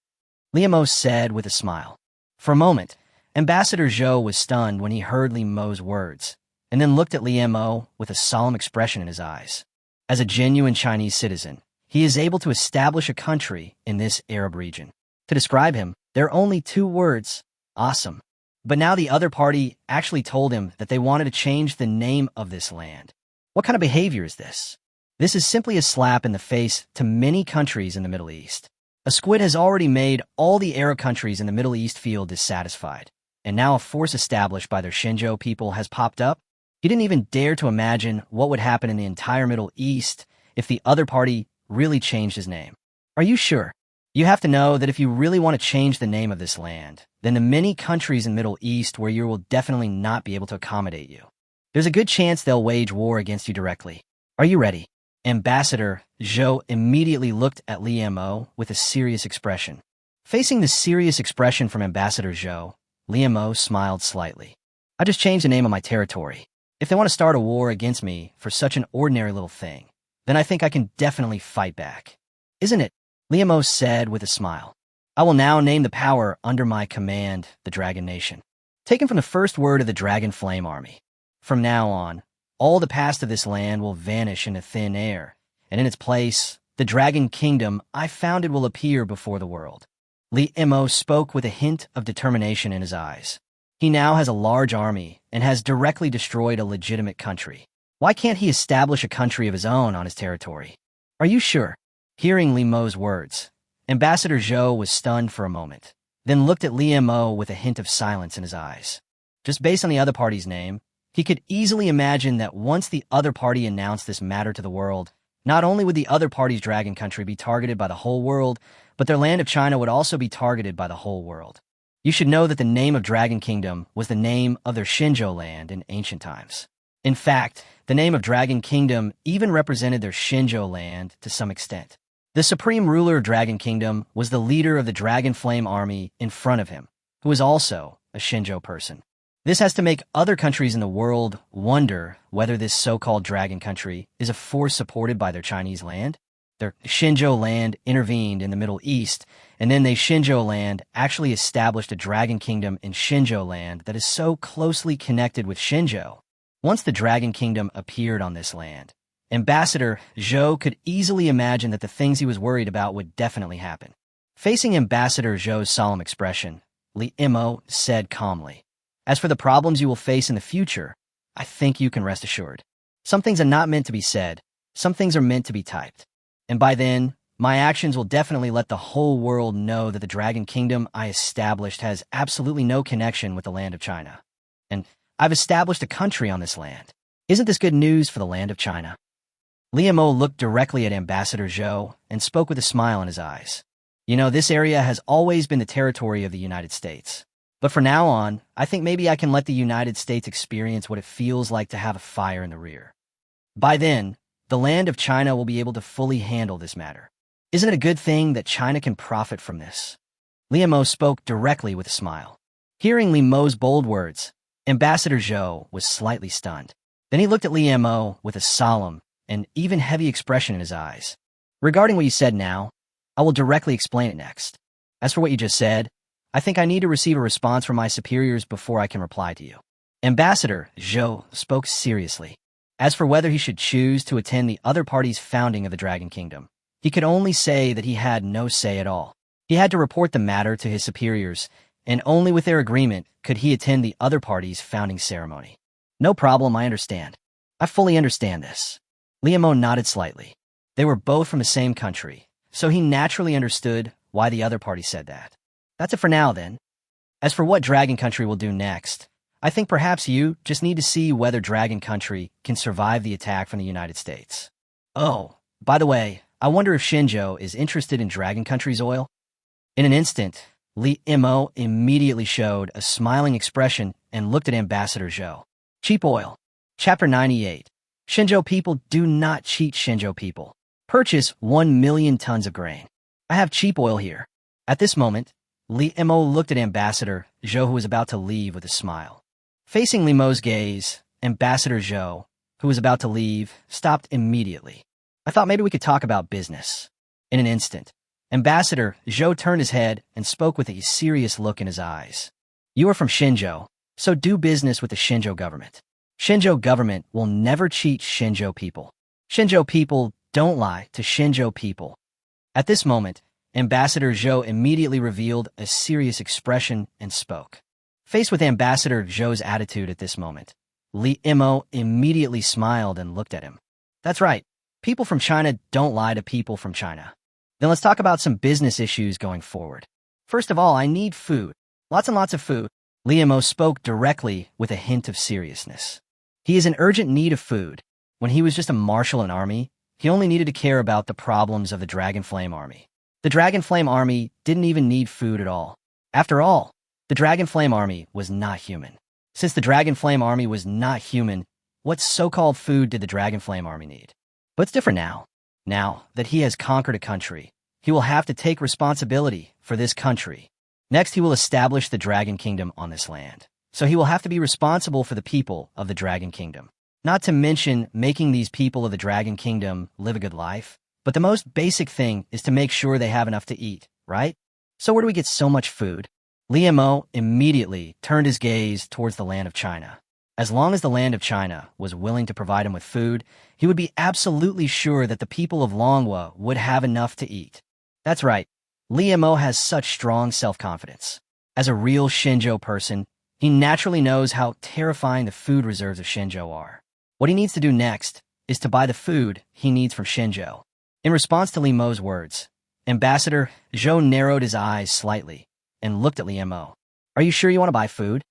Liamo said with a smile. For a moment, Ambassador Zhou was stunned when he heard Li Mo's words, and then looked at Liamo with a solemn expression in his eyes. As a genuine Chinese citizen, he is able to establish a country in this Arab region. To describe him, there are only two words: awesome. But now the other party actually told him that they wanted to change the name of this land. What kind of behavior is this? This is simply a slap in the face to many countries in the Middle East. A squid has already made all the Arab countries in the Middle East feel dissatisfied, and now a force established by their Xinzhou people has popped up. He didn't even dare to imagine what would happen in the entire Middle East if the other party really changed his name. Are you sure? You have to know that if you really want to change the name of this land, then the many countries in the Middle East where you will definitely not be able to accommodate you. There's a good chance they'll wage war against you directly. Are you ready? Ambassador Zhou immediately looked at Liamo with a serious expression. Facing the serious expression from Ambassador Zhou, Liamo smiled slightly. I just changed the name of my territory. If they want to start a war against me for such an ordinary little thing, then I think I can definitely fight back. Isn't it? Liamo said with a smile. I will now name the power under my command the Dragon Nation, taken from the first word of the Dragon Flame Army. From now on, all the past of this land will vanish into thin air, and in its place, the Dragon Kingdom I founded will appear before the world. Liamo spoke with a hint of determination in his eyes. He now has a large army and has directly destroyed a legitimate country. Why can't he establish a country of his own on his territory? Are you sure? Hearing Liamo's words, Ambassador Zhou was stunned for a moment, then looked at Liamo with a hint of silence in his eyes. Just based on the other party's name, he could easily imagine that once the other party announced this matter to the world, not only would the other party's dragon country be targeted by the whole world, but their land of China would also be targeted by the whole world. You should know that the name of Dragon Kingdom was the name of their Xinzhou land in ancient times. In fact, the name of Dragon Kingdom even represented their Xinzhou land to some extent. The supreme ruler of Dragon Kingdom was the leader of the Dragon Flame Army in front of him, who was also a Xinzhou person. This has to make other countries in the world wonder whether this so-called dragon country is a force supported by their Chinese land. Their Xinzhou land intervened in the Middle East, and then they Xinzhou land actually established a dragon kingdom in Xinzhou land that is so closely connected with Xinzhou. Once the Dragon Kingdom appeared on this land, Ambassador Zhou could easily imagine that the things he was worried about would definitely happen. Facing Ambassador Zhou's solemn expression, Liamo said calmly, "As for the problems you will face in the future, I think you can rest assured. Some things are not meant to be said, some things are meant to be typed. And by then, my actions will definitely let the whole world know that the Dragon Kingdom I established has absolutely no connection with the land of China. And I've established a country on this land. Isn't this good news for the land of China?" Liamo looked directly at Ambassador Zhou and spoke with a smile in his eyes. You know, this area has always been the territory of the United States. But from now on, I think maybe I can let the United States experience what it feels like to have a fire in the rear. By then, the land of China will be able to fully handle this matter. Isn't it a good thing that China can profit from this? Liamo spoke directly with a smile. Hearing Liamo's bold words, Ambassador Zhou was slightly stunned. Then he looked at Liamo with a solemn and even heavy expression in his eyes. Regarding what you said now, I will directly explain it next. As for what you just said, I think I need to receive a response from my superiors before I can reply to you. Ambassador Zhou spoke seriously. As for whether he should choose to attend the other party's founding of the Dragon Kingdom, he could only say that he had no say at all. He had to report the matter to his superiors, and only with their agreement could he attend the other party's founding ceremony. No problem, I understand. I fully understand this. Liamo nodded slightly. They were both from the same country, so he naturally understood why the other party said that. That's it for now, then. As for what Dragon Country will do next, I think perhaps you just need to see whether Dragon Country can survive the attack from the United States. Oh, by the way, I wonder if Xinzhou is interested in Dragon Country's oil? In an instant, Liamo immediately showed a smiling expression and looked at Ambassador Zhou. Cheap oil. Chapter 98. Shenzhou people do not cheat Shenzhou people. Purchase 1 million tons of grain. I have cheap oil here. At this moment, Li Mo looked at Ambassador Zhou, who was about to leave, with a smile. Facing Li Mo's gaze, Ambassador Zhou, who was about to leave, stopped immediately. I thought maybe we could talk about business. In an instant, Ambassador Zhou turned his head and spoke with a serious look in his eyes. You are from Shenzhou, so do business with the Shenzhou government. Shenzhou government will never cheat Shenzhou people. Shenzhou people don't lie to Shenzhou people. At this moment, Ambassador Zhou immediately revealed a serious expression and spoke. Faced with Ambassador Zhou's attitude at this moment, Li Mo immediately smiled and looked at him. That's right. People from China don't lie to people from China. Then let's talk about some business issues going forward. First of all, I need food. Lots and lots of food. Li Mo spoke directly with a hint of seriousness. He is in urgent need of food. When he was just a marshal in army, he only needed to care about the problems of the Dragon Flame Army. The Dragon Flame Army didn't even need food at all. After all, the Dragon Flame Army was not human. Since the Dragon Flame Army was not human, what so-called food did the Dragon Flame Army need? But it's different now. Now that he has conquered a country, he will have to take responsibility for this country. Next, he will establish the Dragon Kingdom on this land. So he will have to be responsible for the people of the Dragon Kingdom. Not to mention making these people of the Dragon Kingdom live a good life. But the most basic thing is to make sure they have enough to eat, right? So where do we get so much food? Li Mo immediately turned his gaze towards the land of China. As long as the land of China was willing to provide him with food, he would be absolutely sure that the people of Longhua would have enough to eat. That's right. Li Mo has such strong self-confidence. As a real Shenzhou person, he naturally knows how terrifying the food reserves of Shenzhou are. What he needs to do next is to buy the food he needs from Shenzhou. In response to Li Mo's words, Ambassador Zhou narrowed his eyes slightly and looked at Li Mo. Are you sure you want to buy food?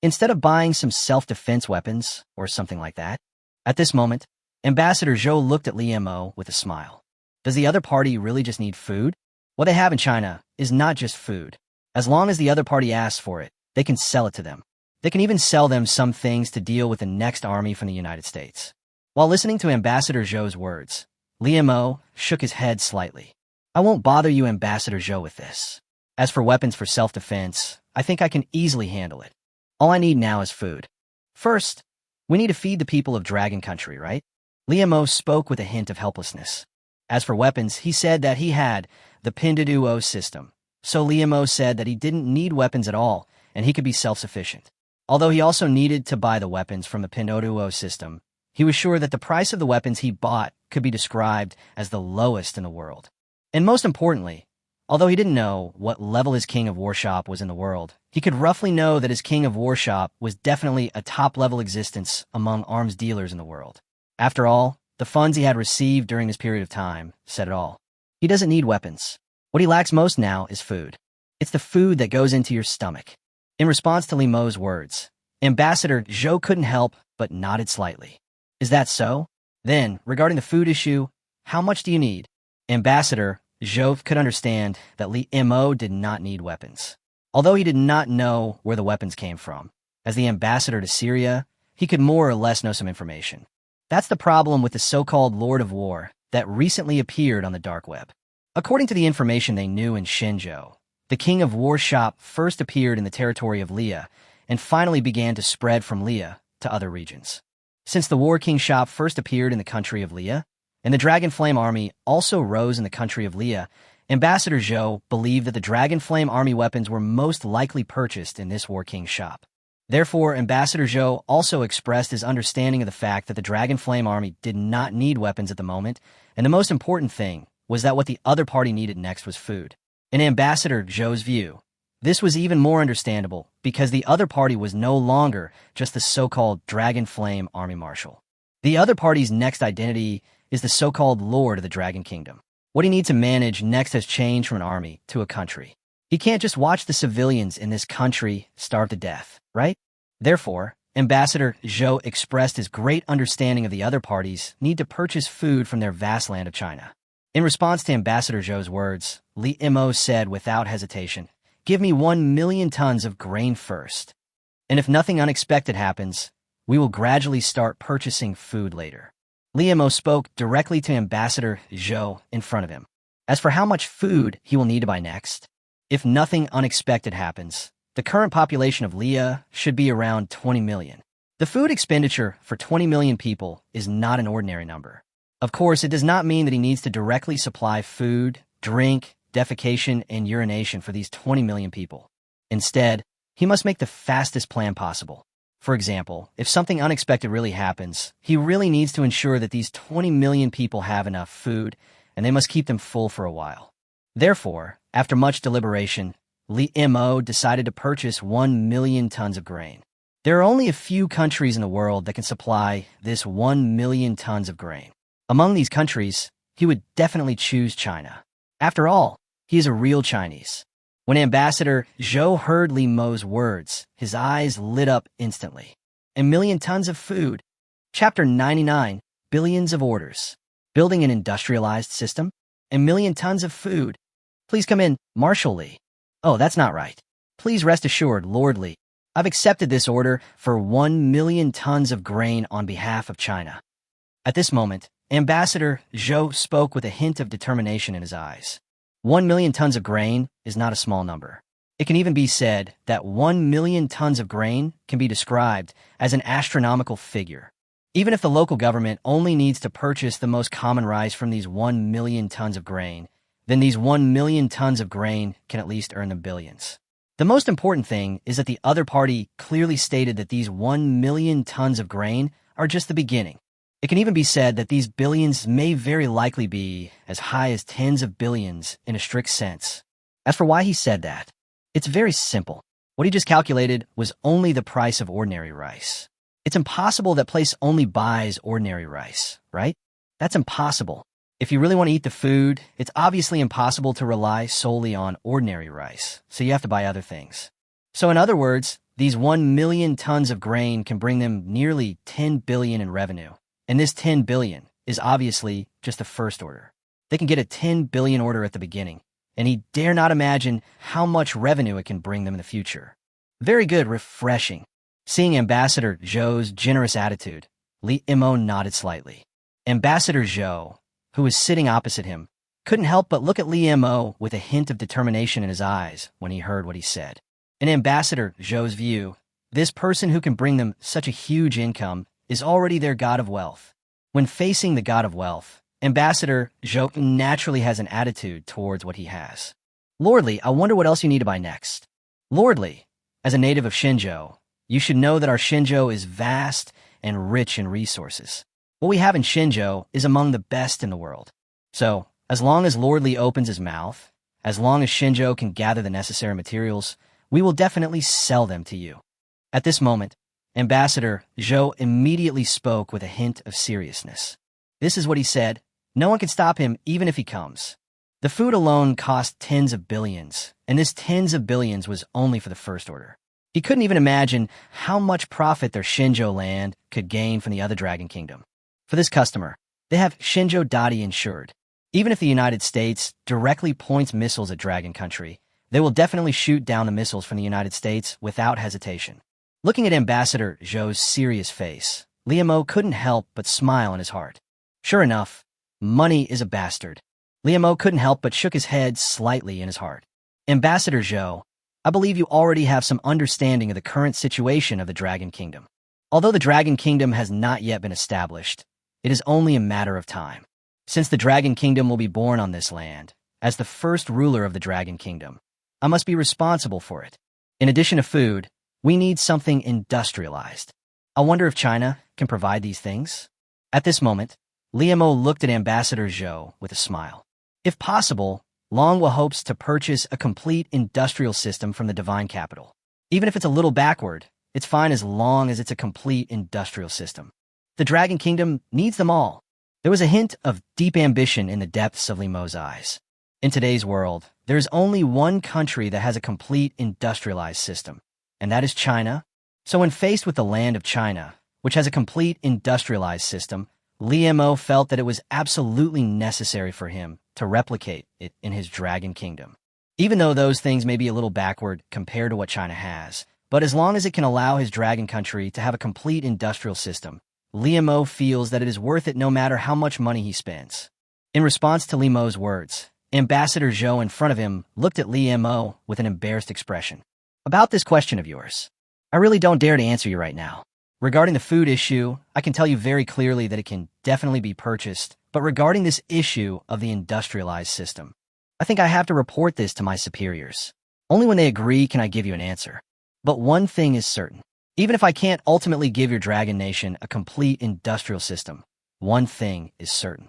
Instead of buying some self-defense weapons or something like that? At this moment, Ambassador Zhou looked at Li Mo with a smile. Does the other party really just need food? What they have in China is not just food. As long as the other party asks for it, they can sell it to them. They can even sell them some things to deal with the next army from the United States. While listening to Ambassador Zhou's words, Li Mo shook his head slightly. I won't bother you, Ambassador Zhou, with this. As for weapons for self-defense, I think I can easily handle it. All I need now is food. First, we need to feed the people of Dragon Country, right? Li Mo spoke with a hint of helplessness. As for weapons, he said that he had the Pinduoduo system. So Li Mo said that he didn't need weapons at all, and he could be self-sufficient. Although he also needed to buy the weapons from the Pinduoduo system, he was sure that the price of the weapons he bought could be described as the lowest in the world. And most importantly, although he didn't know what level his King of Warshop was in the world, he could roughly know that his King of Warshop was definitely a top-level existence among arms dealers in the world. After all, the funds he had received during this period of time said it all. He doesn't need weapons. What he lacks most now is food. It's the food that goes into your stomach. In response to Li Mo's words, Ambassador Zhou couldn't help but nodded slightly. Is that so? Then, regarding the food issue, how much do you need? Ambassador Zhou could understand that Li Mo did not need weapons. Although he did not know where the weapons came from, as the ambassador to Syria, he could more or less know some information. That's the problem with the so-called Lord of War that recently appeared on the dark web. According to the information they knew in Shenzhou, the King of Warshop first appeared in the territory of Leah and finally began to spread from Leah to other regions. Since the War King shop first appeared in the country of Leah, and the Dragon Flame Army also rose in the country of Leah, Ambassador Zhou believed that the Dragon Flame Army weapons were most likely purchased in this War King shop. Therefore, Ambassador Zhou also expressed his understanding of the fact that the Dragon Flame Army did not need weapons at the moment, and the most important thing was that what the other party needed next was food. In Ambassador Zhou's view, this was even more understandable because the other party was no longer just the so-called Dragon Flame Army Marshal. The other party's next identity is the so-called Lord of the Dragon Kingdom. What he needs to manage next has changed from an army to a country. He can't just watch the civilians in this country starve to death, right? Therefore, Ambassador Zhou expressed his great understanding of the other party's need to purchase food from their vast land of China. In response to Ambassador Zhou's words, Li Mo said without hesitation, "Give me 1 million tons of grain first. And if nothing unexpected happens, We will gradually start purchasing food later. Li Mo spoke directly to Ambassador Zhou in front of him. As for how much food he will need to buy next, if nothing unexpected happens, the current population of Leah should be around 20 million. The food expenditure for 20 million people is not an ordinary number. Of course, it does not mean that he needs to directly supply food, drink, defecation, and urination for these 20 million people. Instead, he must make the fastest plan possible. For example, if something unexpected really happens, he really needs to ensure that these 20 million people have enough food, and they must keep them full for a while. Therefore, after much deliberation, Li Mo decided to purchase 1 million tons of grain. There are only a few countries in the world that can supply this 1 million tons of grain. Among these countries, he would definitely choose China. After all, he is a real Chinese. When Ambassador Zhou heard Li Mo's words, his eyes lit up instantly. 1 million tons of food. Chapter 99, Billions of Orders. Building an industrialized system? 1 million tons of food. Please come in, Marshal Li. Oh, that's not right. Please rest assured, Lord Li. I've accepted this order for 1 million tons of grain on behalf of China. At this moment, Ambassador Zhou spoke with a hint of determination in his eyes. 1 million tons of grain is not a small number. It can even be said that 1 million tons of grain can be described as an astronomical figure. Even if the local government only needs to purchase the most common rice from these 1 million tons of grain, then these 1 million tons of grain can at least earn them billions. The most important thing is that the other party clearly stated that these 1 million tons of grain are just the beginning. It can even be said that these billions may very likely be as high as tens of billions in a strict sense. As for why he said that, it's very simple. What he just calculated was only the price of ordinary rice. It's impossible that place only buys ordinary rice, right? That's impossible. If you really want to eat the food, it's obviously impossible to rely solely on ordinary rice, so you have to buy other things. So in other words, these 1 million tons of grain can bring them nearly 10 billion in revenue. And this 10 billion is obviously just the first order. They can get a 10 billion order at the beginning, and he dare not imagine how much revenue it can bring them in the future. Very good, refreshing. Seeing Ambassador Zhou's generous attitude, Li Mo nodded slightly. Ambassador Zhou, who was sitting opposite him, couldn't help but look at Li Mo with a hint of determination in his eyes when he heard what he said. In Ambassador Zhou's view, this person who can bring them such a huge income is already their god of wealth. When facing the god of wealth, Ambassador Zhou naturally has an attitude towards what he has. Lord Li, I wonder what else you need to buy next. Lord Li, as a native of Shenzhou, you should know that our Shenzhou is vast and rich in resources. What we have in Shenzhou is among the best in the world. So, as long as Lord Li opens his mouth, as long as Shenzhou can gather the necessary materials, we will definitely sell them to you. At this moment, Ambassador Zhou immediately spoke with a hint of seriousness. This is what he said. No one can stop him even if he comes. The food alone cost tens of billions, and this tens of billions was only for the first order. He couldn't even imagine how much profit their Shenzhou land could gain from the other Dragon Kingdom. For this customer, they have Shenzhou Dadi insured. Even if the United States directly points missiles at Dragon Country, they will definitely shoot down the missiles from the United States without hesitation. Looking at Ambassador Zhou's serious face, Li Mo couldn't help but smile in his heart. Sure enough, money is a bastard. Li Mo couldn't help but shook his head slightly in his heart. Ambassador Zhou, I believe you already have some understanding of the current situation of the Dragon Kingdom. Although the Dragon Kingdom has not yet been established, it is only a matter of time. Since the Dragon Kingdom will be born on this land, as the first ruler of the Dragon Kingdom, I must be responsible for it. In addition to food, we need something industrialized. I wonder if China can provide these things? At this moment, Li Mo looked at Ambassador Zhou with a smile. If possible, Longhua hopes to purchase a complete industrial system from the divine capital. Even if it's a little backward, it's fine as long as it's a complete industrial system. The Dragon Kingdom needs them all. There was a hint of deep ambition in the depths of Li Mo's eyes. In today's world, there is only one country that has a complete industrialized system, and that is China. So when faced with the land of China, which has a complete industrialized system, Li Mo felt that it was absolutely necessary for him to replicate it in his Dragon Kingdom. Even though those things may be a little backward compared to what China has, But as long as it can allow his dragon country to have a complete industrial system, Liu feels that it is worth it no matter how much money he spends. In response to Liu's words, Ambassador Zhou in front of him looked at Liu with an embarrassed expression. About this question of yours, I really don't dare to answer you right now. Regarding the food issue, I can tell you very clearly that it can definitely be purchased, but regarding this issue of the industrialized system, I think I have to report this to my superiors. Only when they agree can I give you an answer. But one thing is certain. Even if I can't ultimately give your dragon nation a complete industrial system, one thing is certain.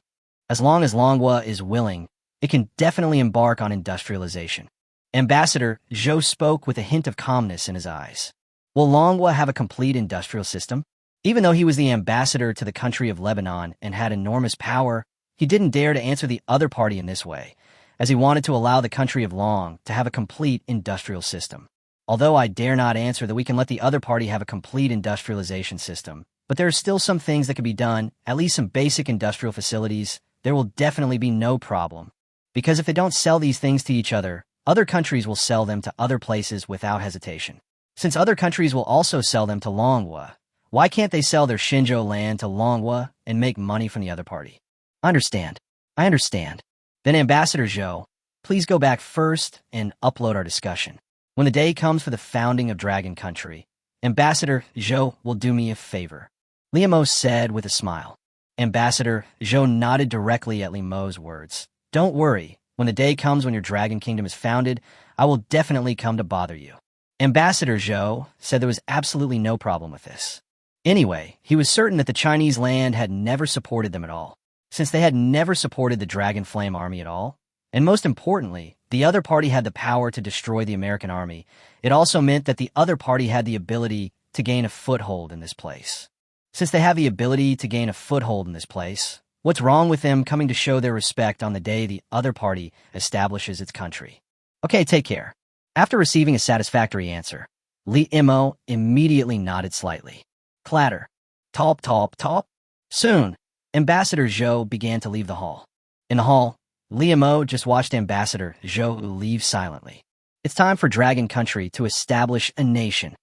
As long as Manhwa is willing, it can definitely embark on industrialization. Ambassador Zhou spoke with a hint of calmness in his eyes. Will Manhwa have a complete industrial system? Even though he was the ambassador to the country of Lebanon and had enormous power, he didn't dare to answer the other party in this way, as he wanted to allow the country of Long to have a complete industrial system. Although I dare not answer that we can let the other party have a complete industrialization system, but there are still some things that can be done, at least some basic industrial facilities, there will definitely be no problem. Because if they don't sell these things to each other countries will sell them to other places without hesitation. Since other countries will also sell them to Manhwa, why can't they sell their Xinzhou land to Manhwa and make money from the other party? I understand. Then Ambassador Zhou, please go back first and upload our discussion. When the day comes for the founding of Dragon Country, Ambassador Zhou will do me a favor. Liu said with a smile. Ambassador Zhou nodded directly at Liu's words. Don't worry, when the day comes when your Dragon Kingdom is founded, I will definitely come to bother you. Ambassador Zhou said there was absolutely no problem with this. Anyway, he was certain that the Chinese land had never supported them at all, since they had never supported the Dragon Flame Army at all. And most importantly, the other party had the power to destroy the American army. It also meant that the other party had the ability to gain a foothold in this place. Since they have the ability to gain a foothold in this place, what's wrong with them coming to show their respect on the day the other party establishes its country? Okay, take care. After receiving a satisfactory answer, Liu immediately nodded slightly. Clatter. Top, top, top. Soon, Ambassador Zhou began to leave the hall. In the hall, Liu just watched Ambassador Zhou leave silently. It's time for Dragon Country to establish a nation.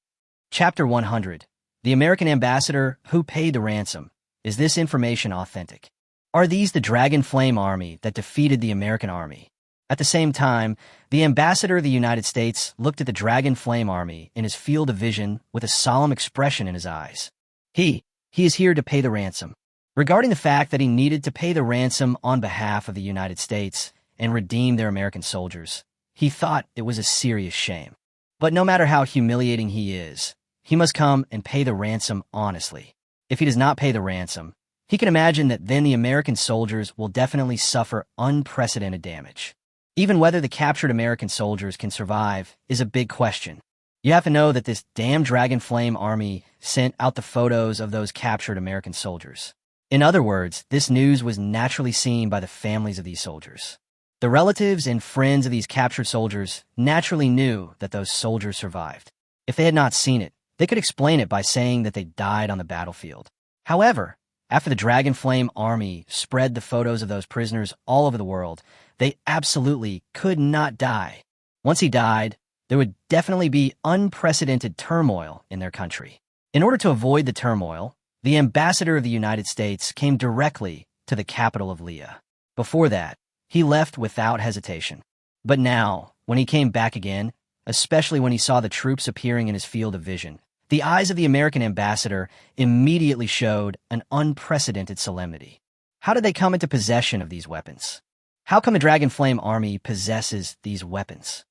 Chapter 100. The American ambassador who paid the ransom. Is this information authentic? Are these the Dragon Flame Army that defeated the American army? At the same time, the ambassador of the United States looked at the Dragon Flame Army in his field of vision with a solemn expression in his eyes. He is here to pay the ransom. Regarding the fact that he needed to pay the ransom on behalf of the United States and redeem their American soldiers, he thought it was a serious shame. But no matter how humiliating he is, he must come and pay the ransom honestly. If he does not pay the ransom, he can imagine that then the American soldiers will definitely suffer unprecedented damage. Even whether the captured American soldiers can survive is a big question. You have to know that this damn Dragon Flame Army sent out the photos of those captured American soldiers. In other words, this news was naturally seen by the families of these soldiers. The relatives and friends of these captured soldiers naturally knew that those soldiers survived. If they had not seen it, they could explain it by saying that they died on the battlefield. However, after the Dragon Flame Army spread the photos of those prisoners all over the world, they absolutely could not die. Once he died, there would definitely be unprecedented turmoil in their country. In order to avoid the turmoil, the ambassador of the United States came directly to the capital of Leah. Before that, he left without hesitation. But now, when he came back again, especially when he saw the troops appearing in his field of vision, the eyes of the American ambassador immediately showed an unprecedented solemnity. How did they come into possession of these weapons? How come the Dragon Flame Army possesses these weapons?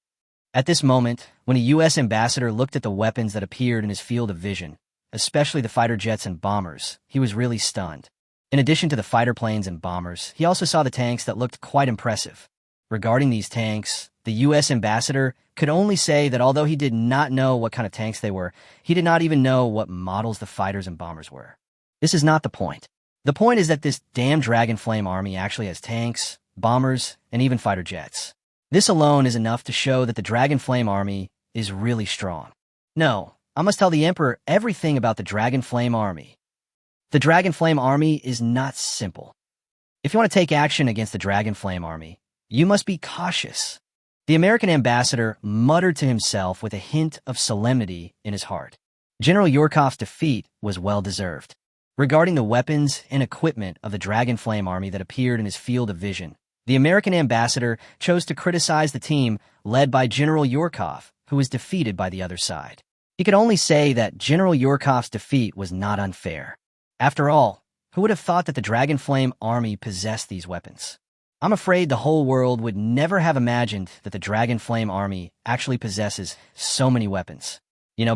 At this moment, when a U.S. ambassador looked at the weapons that appeared in his field of vision, especially the fighter jets and bombers, he was really stunned. In addition to the fighter planes and bombers, he also saw the tanks that looked quite impressive. Regarding these tanks, the U.S. ambassador could only say that although he did not know what kind of tanks they were, he did not even know what models the fighters and bombers were. This is not the point. The point is that this damn Dragon Flame Army actually has tanks, bombers, and even fighter jets. This alone is enough to show that the Dragon Flame Army is really strong. No, I must tell the Emperor everything about the Dragon Flame Army. The Dragon Flame Army is not simple. If you want to take action against the Dragon Flame Army, you must be cautious. The American ambassador muttered to himself with a hint of solemnity in his heart. General Yurkov's defeat was well-deserved. Regarding the weapons and equipment of the Dragonflame army that appeared in his field of vision, the American ambassador chose to criticize the team led by General Yurkov, who was defeated by the other side. He could only say that General Yurkov's defeat was not unfair. After all, who would have thought that the Dragonflame army possessed these weapons? I'm afraid the whole world would never have imagined that the Dragonflame army actually possesses so many weapons.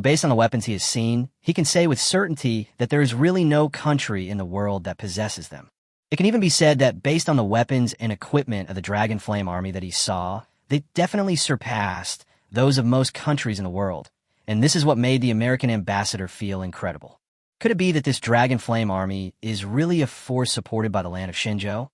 Based on the weapons he has seen, he can say with certainty that there is really no country in the world that possesses them. It can even be said that based on the weapons and equipment of the Dragonflame army that he saw, they definitely surpassed those of most countries in the world. And this is what made the American ambassador feel incredible. Could it be that this Dragonflame army is really a force supported by the land of Shinjo?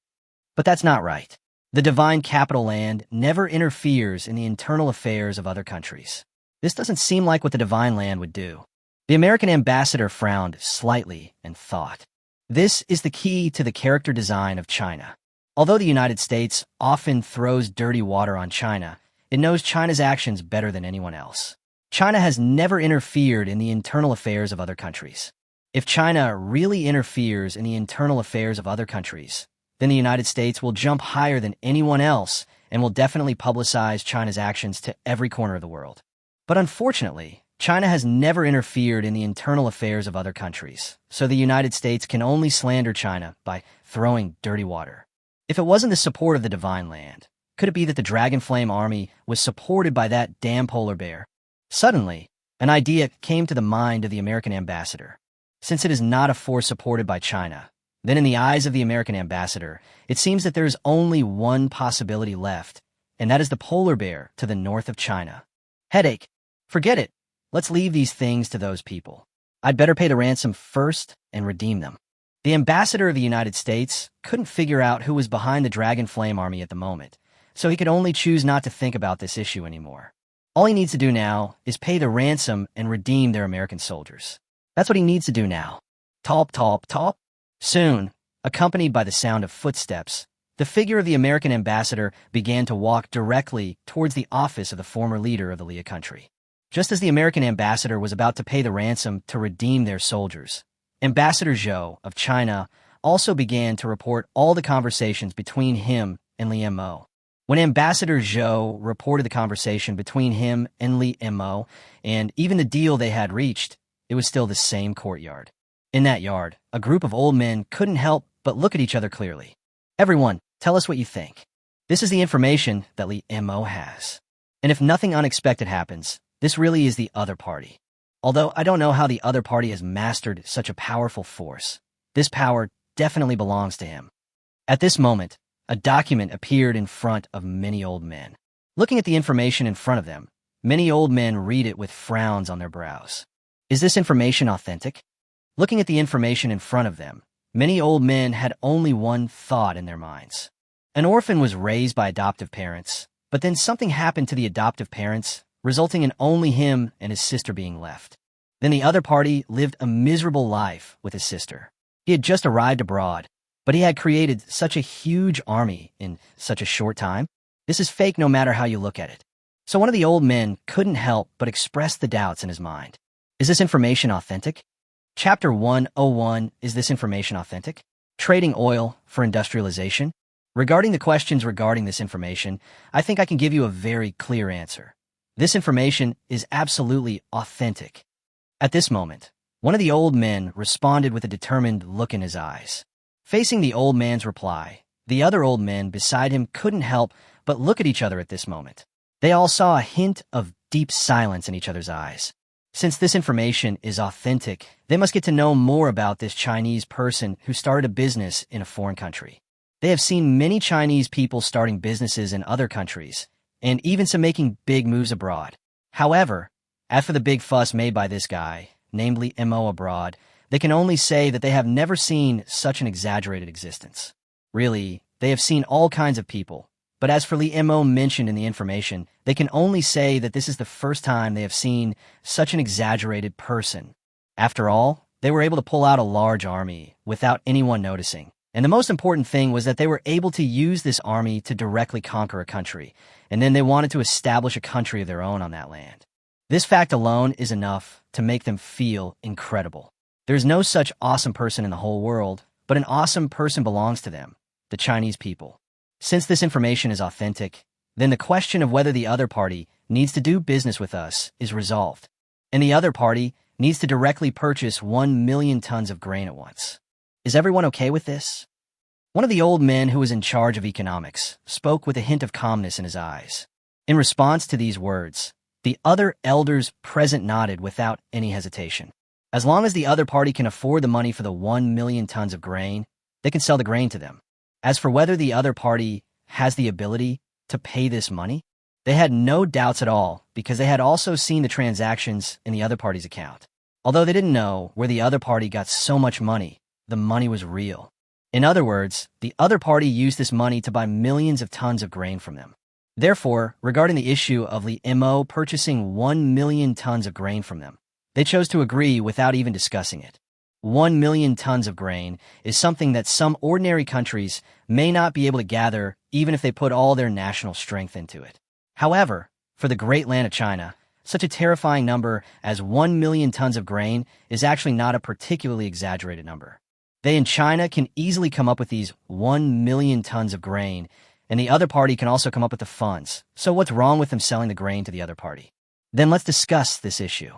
But that's not right. The divine capital land never interferes in the internal affairs of other countries. This doesn't seem like what the divine land would do. The American ambassador frowned slightly and thought. This is the key to the character design of China. Although the United States often throws dirty water on China, it knows China's actions better than anyone else. China has never interfered in the internal affairs of other countries. If China really interferes in the internal affairs of other countries, then the United States will jump higher than anyone else and will definitely publicize China's actions to every corner of the world. But unfortunately, China has never interfered in the internal affairs of other countries, so the United States can only slander China by throwing dirty water. If it wasn't the support of the divine land, could it be that the Dragonflame army was supported by that damn polar bear? Suddenly, an idea came to the mind of the American ambassador. Since it is not a force supported by China, then in the eyes of the American ambassador, it seems that there is only one possibility left, and that is the polar bear to the north of China. Headache. Forget it. Let's leave these things to those people. I'd better pay the ransom first and redeem them. The ambassador of the United States couldn't figure out who was behind the Dragonflame army at the moment, so he could only choose not to think about this issue anymore. All he needs to do now is pay the ransom and redeem their American soldiers. That's what he needs to do now. Talp, talp, talp. Soon, accompanied by the sound of footsteps, the figure of the American ambassador began to walk directly towards the office of the former leader of the Liu country. Just as the American ambassador was about to pay the ransom to redeem their soldiers, Ambassador Zhou of China also began to report all the conversations between him and Li Mo. When Ambassador Zhou reported the conversation between him and Li Mo, and even the deal they had reached, it was still the same courtyard. In that yard, a group of old men couldn't help but look at each other clearly. Everyone, tell us what you think. This is the information that Li Mo has. And if nothing unexpected happens, this really is the other party. Although I don't know how the other party has mastered such a powerful force, this power definitely belongs to him. At this moment, a document appeared in front of many old men. Looking at the information in front of them, many old men read it with frowns on their brows. Is this information authentic? Looking at the information in front of them, many old men had only one thought in their minds. An orphan was raised by adoptive parents, but then something happened to the adoptive parents, resulting in only him and his sister being left. Then the other party lived a miserable life with his sister. He had just arrived abroad, but he had created such a huge army in such a short time. This is fake no matter how you look at it. So one of the old men couldn't help but express the doubts in his mind. Is this information authentic? Chapter 101, is this information authentic? Trading oil for industrialization? Regarding the questions regarding this information, I think I can give you a very clear answer. This information is absolutely authentic. At this moment, one of the old men responded with a determined look in his eyes. Facing the old man's reply, the other old men beside him couldn't help but look at each other at this moment. They all saw a hint of deep silence in each other's eyes. Since this information is authentic, they must get to know more about this Chinese person who started a business in a foreign country. They have seen many Chinese people starting businesses in other countries, and even some making big moves abroad. However, after the big fuss made by this guy, namely Mo abroad, they can only say that they have never seen such an exaggerated existence. Really, they have seen all kinds of people, but as for Li Mo mentioned in the information, they can only say that this is the first time they have seen such an exaggerated person. After all, they were able to pull out a large army without anyone noticing, And the most important thing was that they were able to use this army to directly conquer a country, and then they wanted to establish a country of their own on that land. This fact alone is enough to make them feel incredible. There's no such awesome person in the whole world, but an awesome person belongs to them, the Chinese people. Since this information is authentic, then the question of whether the other party needs to do business with us is resolved, and the other party needs to directly purchase 1 million tons of grain at once. Is everyone okay with this? One of the old men who was in charge of economics spoke with a hint of calmness in his eyes. In response to these words, the other elders present nodded without any hesitation. As long as the other party can afford the money for the 1 million tons of grain, they can sell the grain to them. As for whether the other party has the ability to pay this money, they had no doubts at all because they had also seen the transactions in the other party's account. Although they didn't know where the other party got so much money, the money was real. In other words, the other party used this money to buy millions of tons of grain from them. Therefore, regarding the issue of Li Mo purchasing 1 million tons of grain from them, they chose to agree without even discussing it. 1 million tons of grain is something that some ordinary countries may not be able to gather even if they put all their national strength into it. However, for the great land of China, such a terrifying number as 1 million tons of grain is actually not a particularly exaggerated number. They in China can easily come up with these 1 million tons of grain, and the other party can also come up with the funds. So what's wrong with them selling the grain to the other party? Then let's discuss this issue.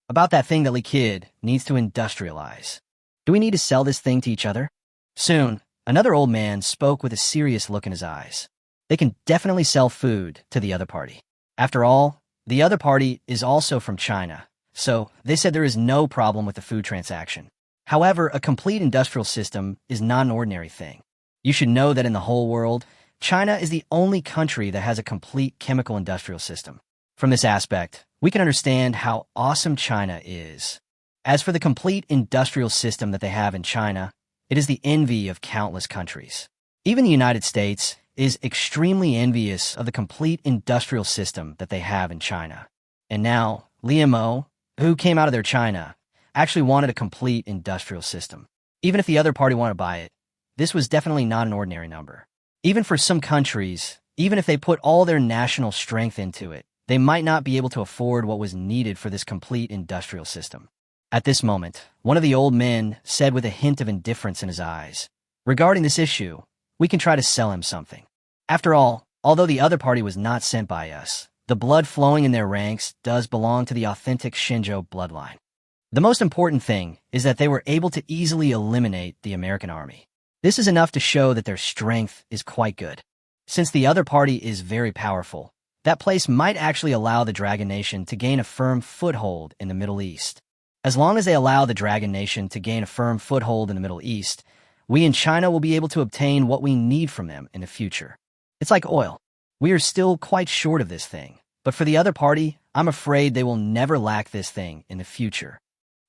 About that thing that Li Kid needs to industrialize. Do we need to sell this thing to each other? Soon, another old man spoke with a serious look in his eyes. They can definitely sell food to the other party. After all, the other party is also from China, so they said there is no problem with the food transaction. However, a complete industrial system is not an ordinary thing. You should know that in the whole world, China is the only country that has a complete chemical industrial system. From this aspect, we can understand how awesome China is. As for the complete industrial system that they have in China, it is the envy of countless countries. Even the United States is extremely envious of the complete industrial system that they have in China. And now, Li Mo, who came out of their China, actually wanted a complete industrial system. Even if the other party wanted to buy it, this was definitely not an ordinary number. Even for some countries, even if they put all their national strength into it, they might not be able to afford what was needed for this complete industrial system. At this moment, one of the old men said with a hint of indifference in his eyes, "Regarding this issue, we can try to sell him something. After all, although the other party was not sent by us, the blood flowing in their ranks does belong to the authentic Xinzhou bloodline. The most important thing is that they were able to easily eliminate the American army. This is enough to show that their strength is quite good. Since the other party is very powerful, that place might actually allow the Dragon Nation to gain a firm foothold in the Middle East. As long as they allow the Dragon Nation to gain a firm foothold in the Middle East, we in China will be able to obtain what we need from them in the future. It's like oil. We are still quite short of this thing, but for the other party, I'm afraid they will never lack this thing in the future.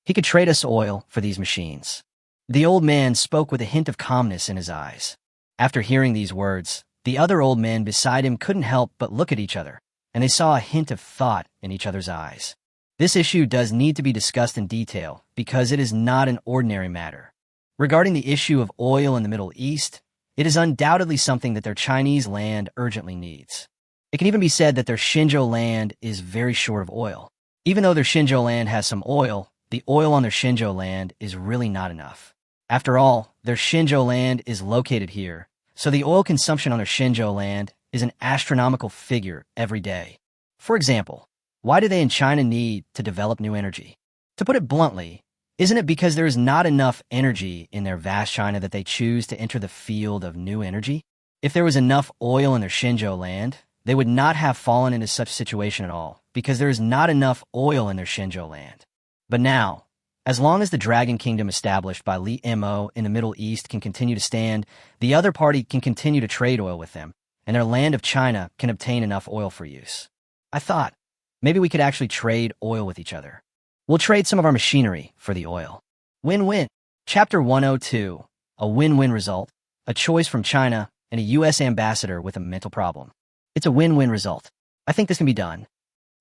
He could trade us oil for these machines." The old man spoke with a hint of calmness in his eyes. After hearing these words, the other old men beside him couldn't help but look at each other, and they saw a hint of thought in each other's eyes. This issue does need to be discussed in detail because it is not an ordinary matter. Regarding the issue of oil in the Middle East, it is undoubtedly something that their Chinese land urgently needs. It can even be said that their Xinzhou land is very short of oil. Even though their Xinzhou land has some oil, the oil on their Xinzhou land is really not enough. After all, their Xinzhou land is located here, so the oil consumption on their Xinzhou land is an astronomical figure every day. For example, why do they in China need to develop new energy? To put it bluntly, isn't it because there is not enough energy in their vast China that they choose to enter the field of new energy? If there was enough oil in their Xinzhou land, they would not have fallen into such a situation at all, because there is not enough oil in their Xinzhou land. But now, as long as the Dragon Kingdom established by Li Mo in the Middle East can continue to stand, the other party can continue to trade oil with them, and their land of China can obtain enough oil for use. I thought, maybe we could actually trade oil with each other. We'll trade some of our machinery for the oil. Win-win. Chapter 102. A win-win result. A choice from China and a U.S. ambassador with a mental problem. It's a win-win result. I think this can be done.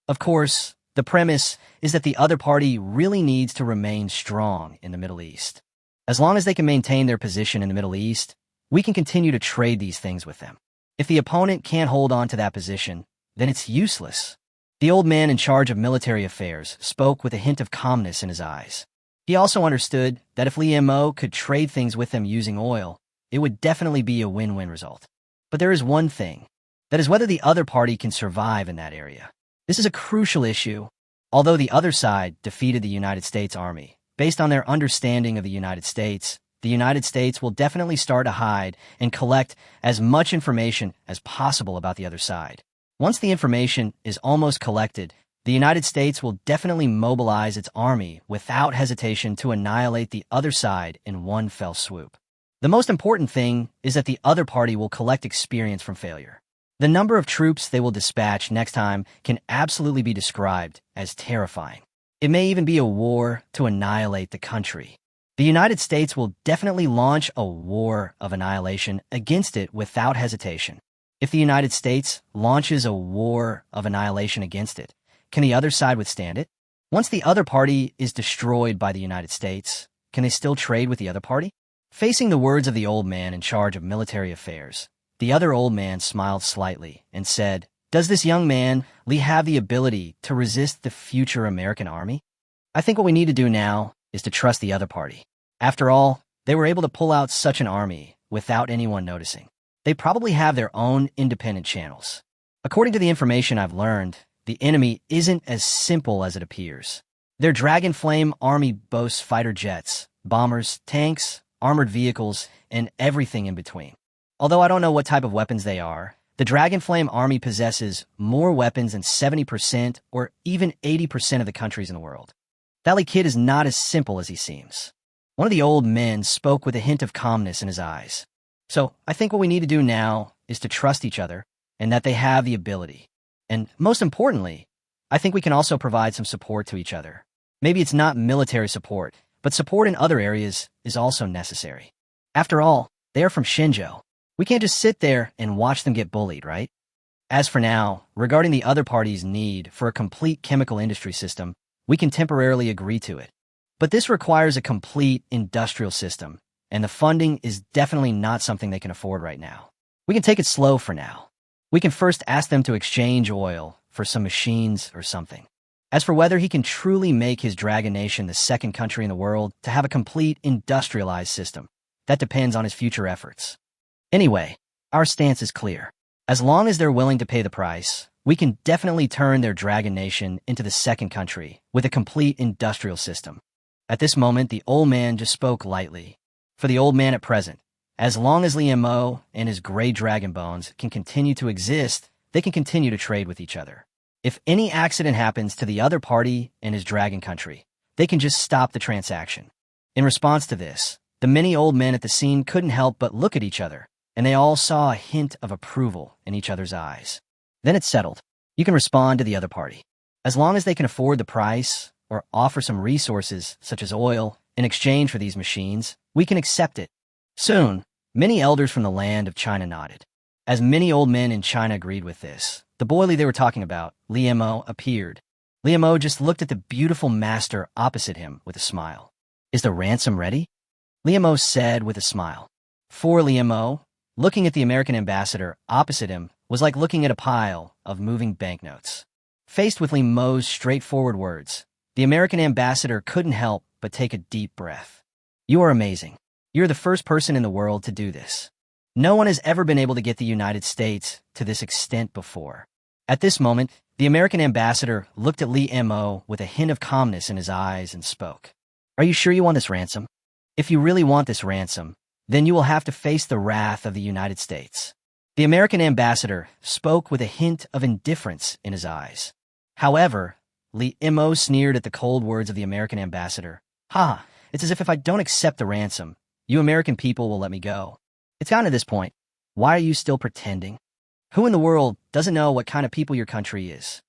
Of course, the premise is that the other party really needs to remain strong in the Middle East. As long as they can maintain their position in the Middle East, we can continue to trade these things with them. If the opponent can't hold on to that position, then it's useless. The old man in charge of military affairs spoke with a hint of calmness in his eyes. He also understood that if Li Mo could trade things with them using oil, it would definitely be a win-win result. But there is one thing. That is whether the other party can survive in that area. This is a crucial issue. Although the other side defeated the United States Army, based on their understanding of the United States will definitely start to hide and collect as much information as possible about the other side. Once the information is almost collected, the United States will definitely mobilize its army without hesitation to annihilate the other side in one fell swoop. The most important thing is that the other party will collect experience from failure. The number of troops they will dispatch next time can absolutely be described as terrifying. It may even be a war to annihilate the country. The United States will definitely launch a war of annihilation against it without hesitation. If the United States launches a war of annihilation against it, can the other side withstand it? Once the other party is destroyed by the United States, can they still trade with the other party? Facing the words of the old man in charge of military affairs, the other old man smiled slightly and said, "Does this young man, Lee, have the ability to resist the future American army? I think what we need to do now is to trust the other party. After all, they were able to pull out such an army without anyone noticing. They probably have their own independent channels. According to the information I've learned, the enemy isn't as simple as it appears. Their Dragon Flame army boasts fighter jets, bombers, tanks, armored vehicles, and everything in between. Although I don't know what type of weapons they are, the Dragon Flame army possesses more weapons than 70% or even 80% of the countries in the world. That kid is not as simple as he seems." One of the old men spoke with a hint of calmness in his eyes. "So I think what we need to do now is to trust each other and that they have the ability. And most importantly, I think we can also provide some support to each other. Maybe it's not military support, but support in other areas is also necessary. After all, they are from Shenzhou. We can't just sit there and watch them get bullied, right? As for now, regarding the other party's need for a complete chemical industry system, we can temporarily agree to it. But this requires a complete industrial system, and the funding is definitely not something they can afford right now. We can take it slow for now. We can first ask them to exchange oil for some machines or something. As for whether he can truly make his Dragon Nation the second country in the world to have a complete industrialized system, that depends on his future efforts. Anyway, our stance is clear. As long as they're willing to pay the price, we can definitely turn their Dragon Nation into the second country with a complete industrial system." At this moment, the old man just spoke lightly. For the old man at present, as long as Li Mo and his gray dragon bones can continue to exist, they can continue to trade with each other. If any accident happens to the other party and his dragon country, they can just stop the transaction. In response to this, the many old men at the scene couldn't help but look at each other, and they all saw a hint of approval in each other's eyes. Then it's settled. You can respond to the other party. As long as they can afford the price or offer some resources, such as oil, in exchange for these machines, we can accept it. Soon, many elders from the land of China nodded. As many old men in China agreed with this, the boy they were talking about, Li Mo, appeared. Li Mo just looked at the beautiful master opposite him with a smile. "Is the ransom ready?" Li Mo said with a smile. For Li Mo, looking at the American ambassador opposite him was like looking at a pile of moving banknotes. Faced with Li Mo's straightforward words, the American ambassador couldn't help but take a deep breath. "You are amazing. You're the first person in the world to do this. No one has ever been able to get the United States to this extent before." At this moment, the American ambassador looked at Li Mo with a hint of calmness in his eyes and spoke. "Are you sure you want this ransom? If you really want this ransom, then you will have to face the wrath of the United States." The American ambassador spoke with a hint of indifference in his eyes. However, Li Mo sneered at the cold words of the American ambassador. "Ha, it's as if I don't accept the ransom, you American people will let me go. It's gotten to this point. Why are you still pretending? Who in the world doesn't know what kind of people your country is?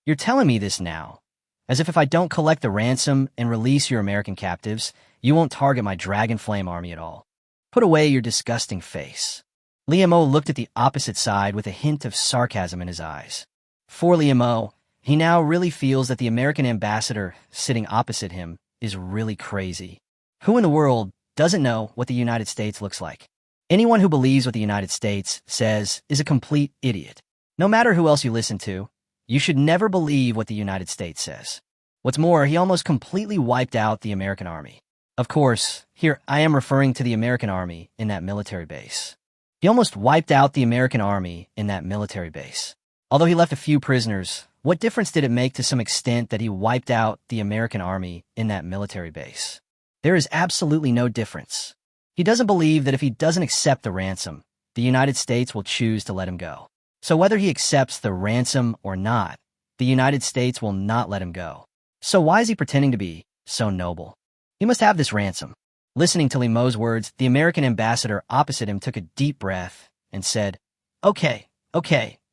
You're telling me this now, as if I don't collect the ransom and release your American captives, you won't target my Dragon Flame army at all. Put away your disgusting face." Li Mo looked at the opposite side with a hint of sarcasm in his eyes. For Li Mo, he now really feels that the American ambassador sitting opposite him is really crazy. Who in the world doesn't know what the United States looks like. Anyone who believes what the United States says is a complete idiot. No matter who else you listen to, you should never believe what the United States says. What's more, he almost completely wiped out the American army. Of course, here I am referring to the American army in that military base. He almost wiped out the American army in that military base. Although he left a few prisoners, what difference did it make to some extent that he wiped out the American army in that military base? There is absolutely no difference. He doesn't believe that if he doesn't accept the ransom, the United States will choose to let him go. So whether he accepts the ransom or not, the United States will not let him go. So why is he pretending to be so noble? He must have this ransom. Listening to Li Mo's words, the American ambassador opposite him took a deep breath and said, Okay,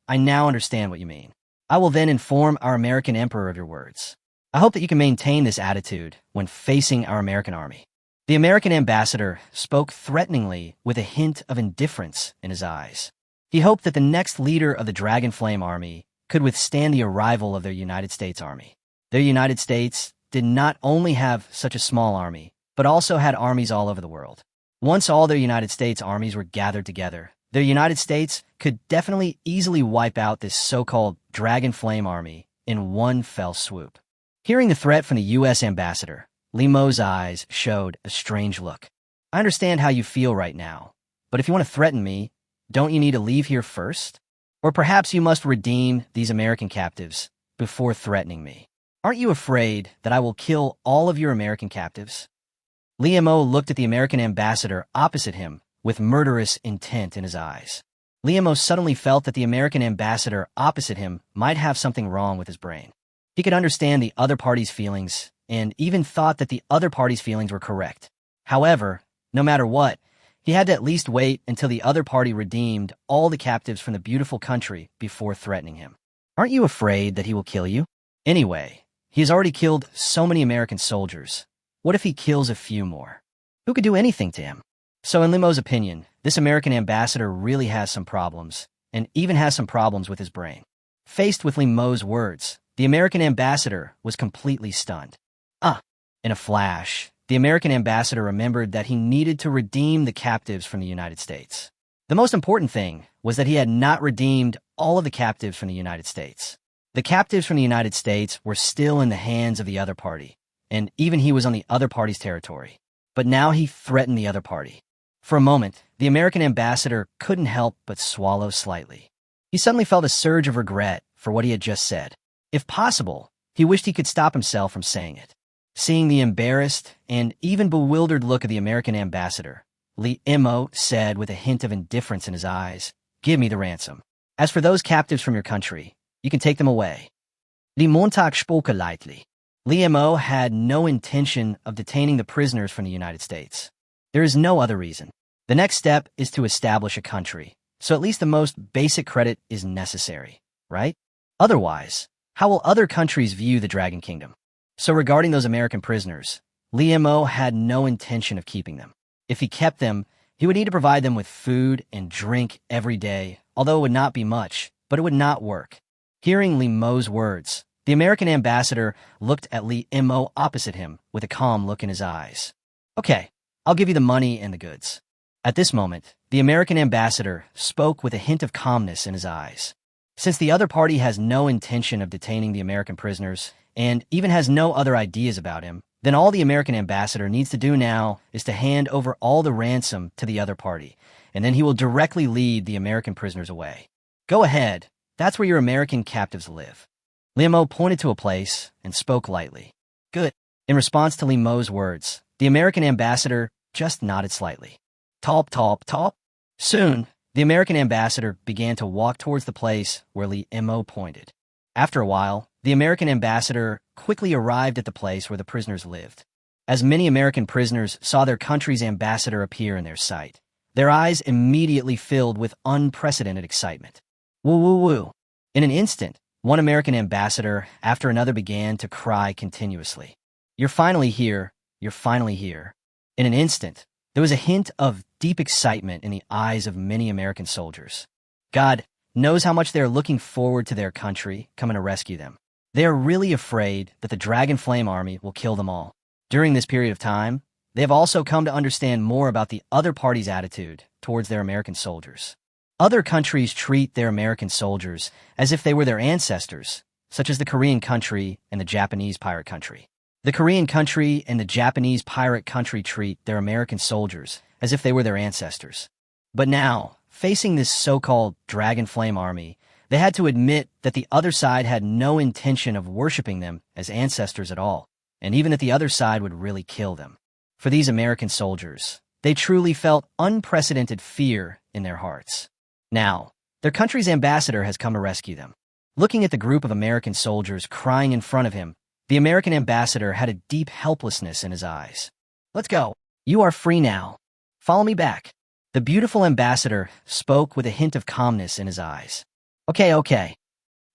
I now understand what you mean. I will then inform our American emperor of your words. I hope that you can maintain this attitude when facing our American army. The American ambassador spoke threateningly with a hint of indifference in his eyes. He hoped that the next leader of the Dragon Flame Army could withstand the arrival of their United States Army. Their United States did not only have such a small army, but also had armies all over the world. Once all their United States armies were gathered together, their United States could definitely easily wipe out this so-called Dragon Flame Army in one fell swoop. Hearing the threat from the U.S. ambassador, Li Mo's eyes showed a strange look. I understand how you feel right now, but if you want to threaten me, don't you need to leave here first? Or perhaps you must redeem these American captives before threatening me. Aren't you afraid that I will kill all of your American captives? Li Mo looked at the American ambassador opposite him with murderous intent in his eyes. Li Mo suddenly felt that the American ambassador opposite him might have something wrong with his brain. He could understand the other party's feelings and even thought that the other party's feelings were correct. However, no matter what, he had to at least wait until the other party redeemed all the captives from the beautiful country before threatening him. Aren't you afraid that he will kill you? Anyway, he has already killed so many American soldiers. What if he kills a few more? Who could do anything to him? So in Li Mo's opinion, this American ambassador really has some problems, and even has some problems with his brain. Faced with Li Mo's words, the American ambassador was completely stunned. In a flash, the American ambassador remembered that he needed to redeem the captives from the United States. The most important thing was that he had not redeemed all of the captives from the United States. The captives from the United States were still in the hands of the other party, and even he was on the other party's territory. But now he threatened the other party. For a moment, the American ambassador couldn't help but swallow slightly. He suddenly felt a surge of regret for what he had just said. If possible, he wished he could stop himself from saying it. Seeing the embarrassed and even bewildered look of the American ambassador, Li Mo said with a hint of indifference in his eyes, "Give me the ransom. As for those captives from your country, you can take them away." Li Montag spoke lightly. Li Mo had no intention of detaining the prisoners from the United States. There is no other reason. The next step is to establish a country, so at least the most basic credit is necessary, right? Otherwise, how will other countries view the Dragon Kingdom? So regarding those American prisoners, Li Mo had no intention of keeping them. If he kept them, he would need to provide them with food and drink every day, although it would not be much, but it would not work. Hearing Li Mo's words, the American ambassador looked at Li Mo opposite him with a calm look in his eyes. "Okay, I'll give you the money and the goods." At this moment, the American ambassador spoke with a hint of calmness in his eyes. Since the other party has no intention of detaining the American prisoners, and even has no other ideas about him, then all the American ambassador needs to do now is to hand over all the ransom to the other party, and then he will directly lead the American prisoners away. "Go ahead, that's where your American captives live." Li Mo pointed to a place and spoke lightly. "Good." In response to Li Mo's words, the American ambassador just nodded slightly. Top. Soon, the American ambassador began to walk towards the place where Li Mo pointed. After a while, the American ambassador quickly arrived at the place where the prisoners lived. As many American prisoners saw their country's ambassador appear in their sight, their eyes immediately filled with unprecedented excitement. Woo. In an instant, one American ambassador after another began to cry continuously. "You're finally here. You're finally here." In an instant, there was a hint of deep excitement in the eyes of many American soldiers. God knows how much they are looking forward to their country coming to rescue them. They are really afraid that the Dragon Flame Army will kill them all. During this period of time, They have also come to understand more about the other party's attitude towards their American soldiers. Other countries treat their American soldiers as if they were their ancestors, such as the Korean country and the Japanese pirate country. The Korean country and the Japanese pirate country treat their American soldiers as if they were their ancestors. But now, facing this so-called Dragon Flame army, they had to admit that the other side had no intention of worshiping them as ancestors at all, and even that the other side would really kill them. For these American soldiers, they truly felt unprecedented fear in their hearts. Now, their country's ambassador has come to rescue them. Looking at the group of American soldiers crying in front of him, the American ambassador had a deep helplessness in his eyes. "Let's go. You are free now. Follow me back." The beautiful ambassador spoke with a hint of calmness in his eyes. Okay.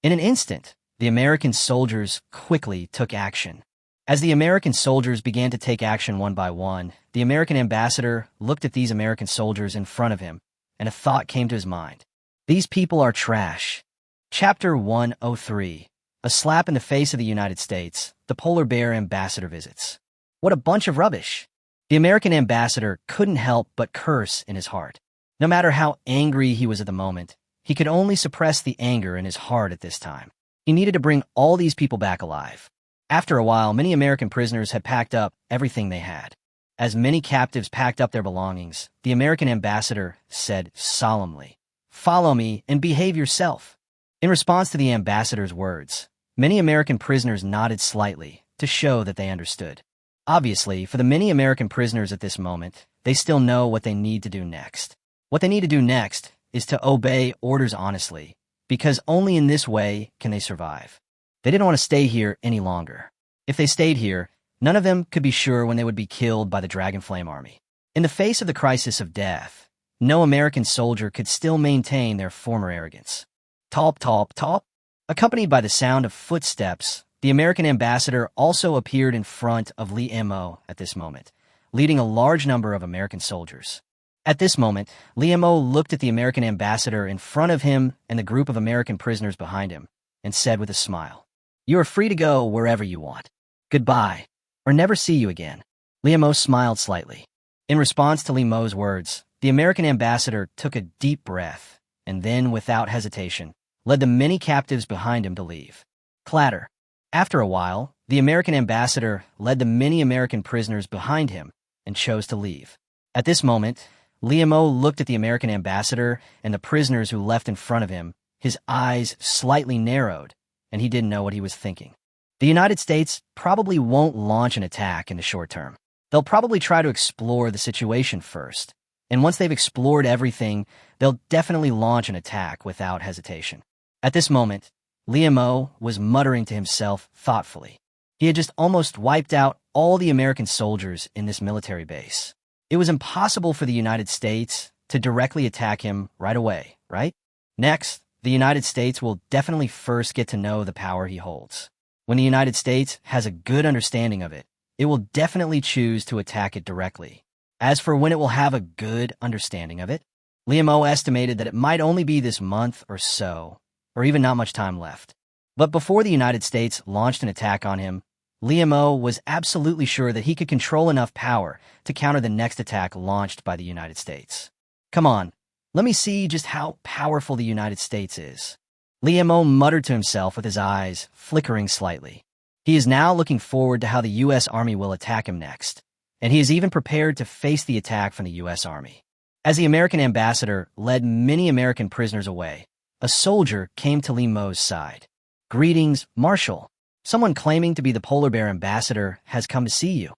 In an instant, the American soldiers quickly took action. As the American soldiers began to take action one by one, the American ambassador looked at these American soldiers in front of him, and a thought came to his mind. These people are trash. Chapter 103. A slap in the face of the United States. The polar bear ambassador visits. What a bunch of rubbish. The American ambassador couldn't help but curse in his heart. No matter how angry he was at the moment, he could only suppress the anger in his heart at this time. He needed to bring all these people back alive. After a while, many American prisoners had packed up everything they had. As many captives packed up their belongings, the American ambassador said solemnly, "Follow me and behave yourself." In response to the ambassador's words, many American prisoners nodded slightly to show that they understood. Obviously, for the many American prisoners at this moment, they still know what they need to do next. What they need to do next is to obey orders honestly, because only in this way can they survive. They didn't want to stay here any longer. If they stayed here, none of them could be sure when they would be killed by the Dragon Flame army. In the face of the crisis of death, no American soldier could still maintain their former arrogance. Top, top, top. Accompanied by the sound of footsteps, the American ambassador also appeared in front of Lee Mo at this moment, leading a large number of American soldiers. At this moment, Lee Mo looked at the American ambassador in front of him and the group of American prisoners behind him, and said with a smile, "You are free to go wherever you want. Goodbye, or never see you again." Lee Mo smiled slightly. In response to Lee Mo's words, the American ambassador took a deep breath, and then, without hesitation, led the many captives behind him to leave. Clatter. After a while, the American ambassador led the many American prisoners behind him and chose to leave. At this moment, Lee Mo looked at the American ambassador and the prisoners who left in front of him. His eyes slightly narrowed, and he didn't know what he was thinking. The United States probably won't launch an attack in the short term. They'll probably try to explore the situation first, and once they've explored everything, they'll definitely launch an attack without hesitation. At this moment, Lee Mo was muttering to himself thoughtfully. He had just almost wiped out all the American soldiers in this military base. It was impossible for the United States to directly attack him right away, right? Next, the United States will definitely first get to know the power he holds. When the United States has a good understanding of it, it will definitely choose to attack it directly. As for when it will have a good understanding of it, Lee Mo estimated that it might only be this month or so, or even not much time left. But before the United States launched an attack on him, Lee Mo was absolutely sure that he could control enough power to counter the next attack launched by the United States. Come on, let me see just how powerful the United States is. Lee Mo muttered to himself with his eyes flickering slightly. He is now looking forward to how the U.S. Army will attack him next, and he is even prepared to face the attack from the U.S. Army. As the American ambassador led many American prisoners away, a soldier came to Lee Mo's side. "Greetings, Marshal. Someone claiming to be the polar bear ambassador has come to see you."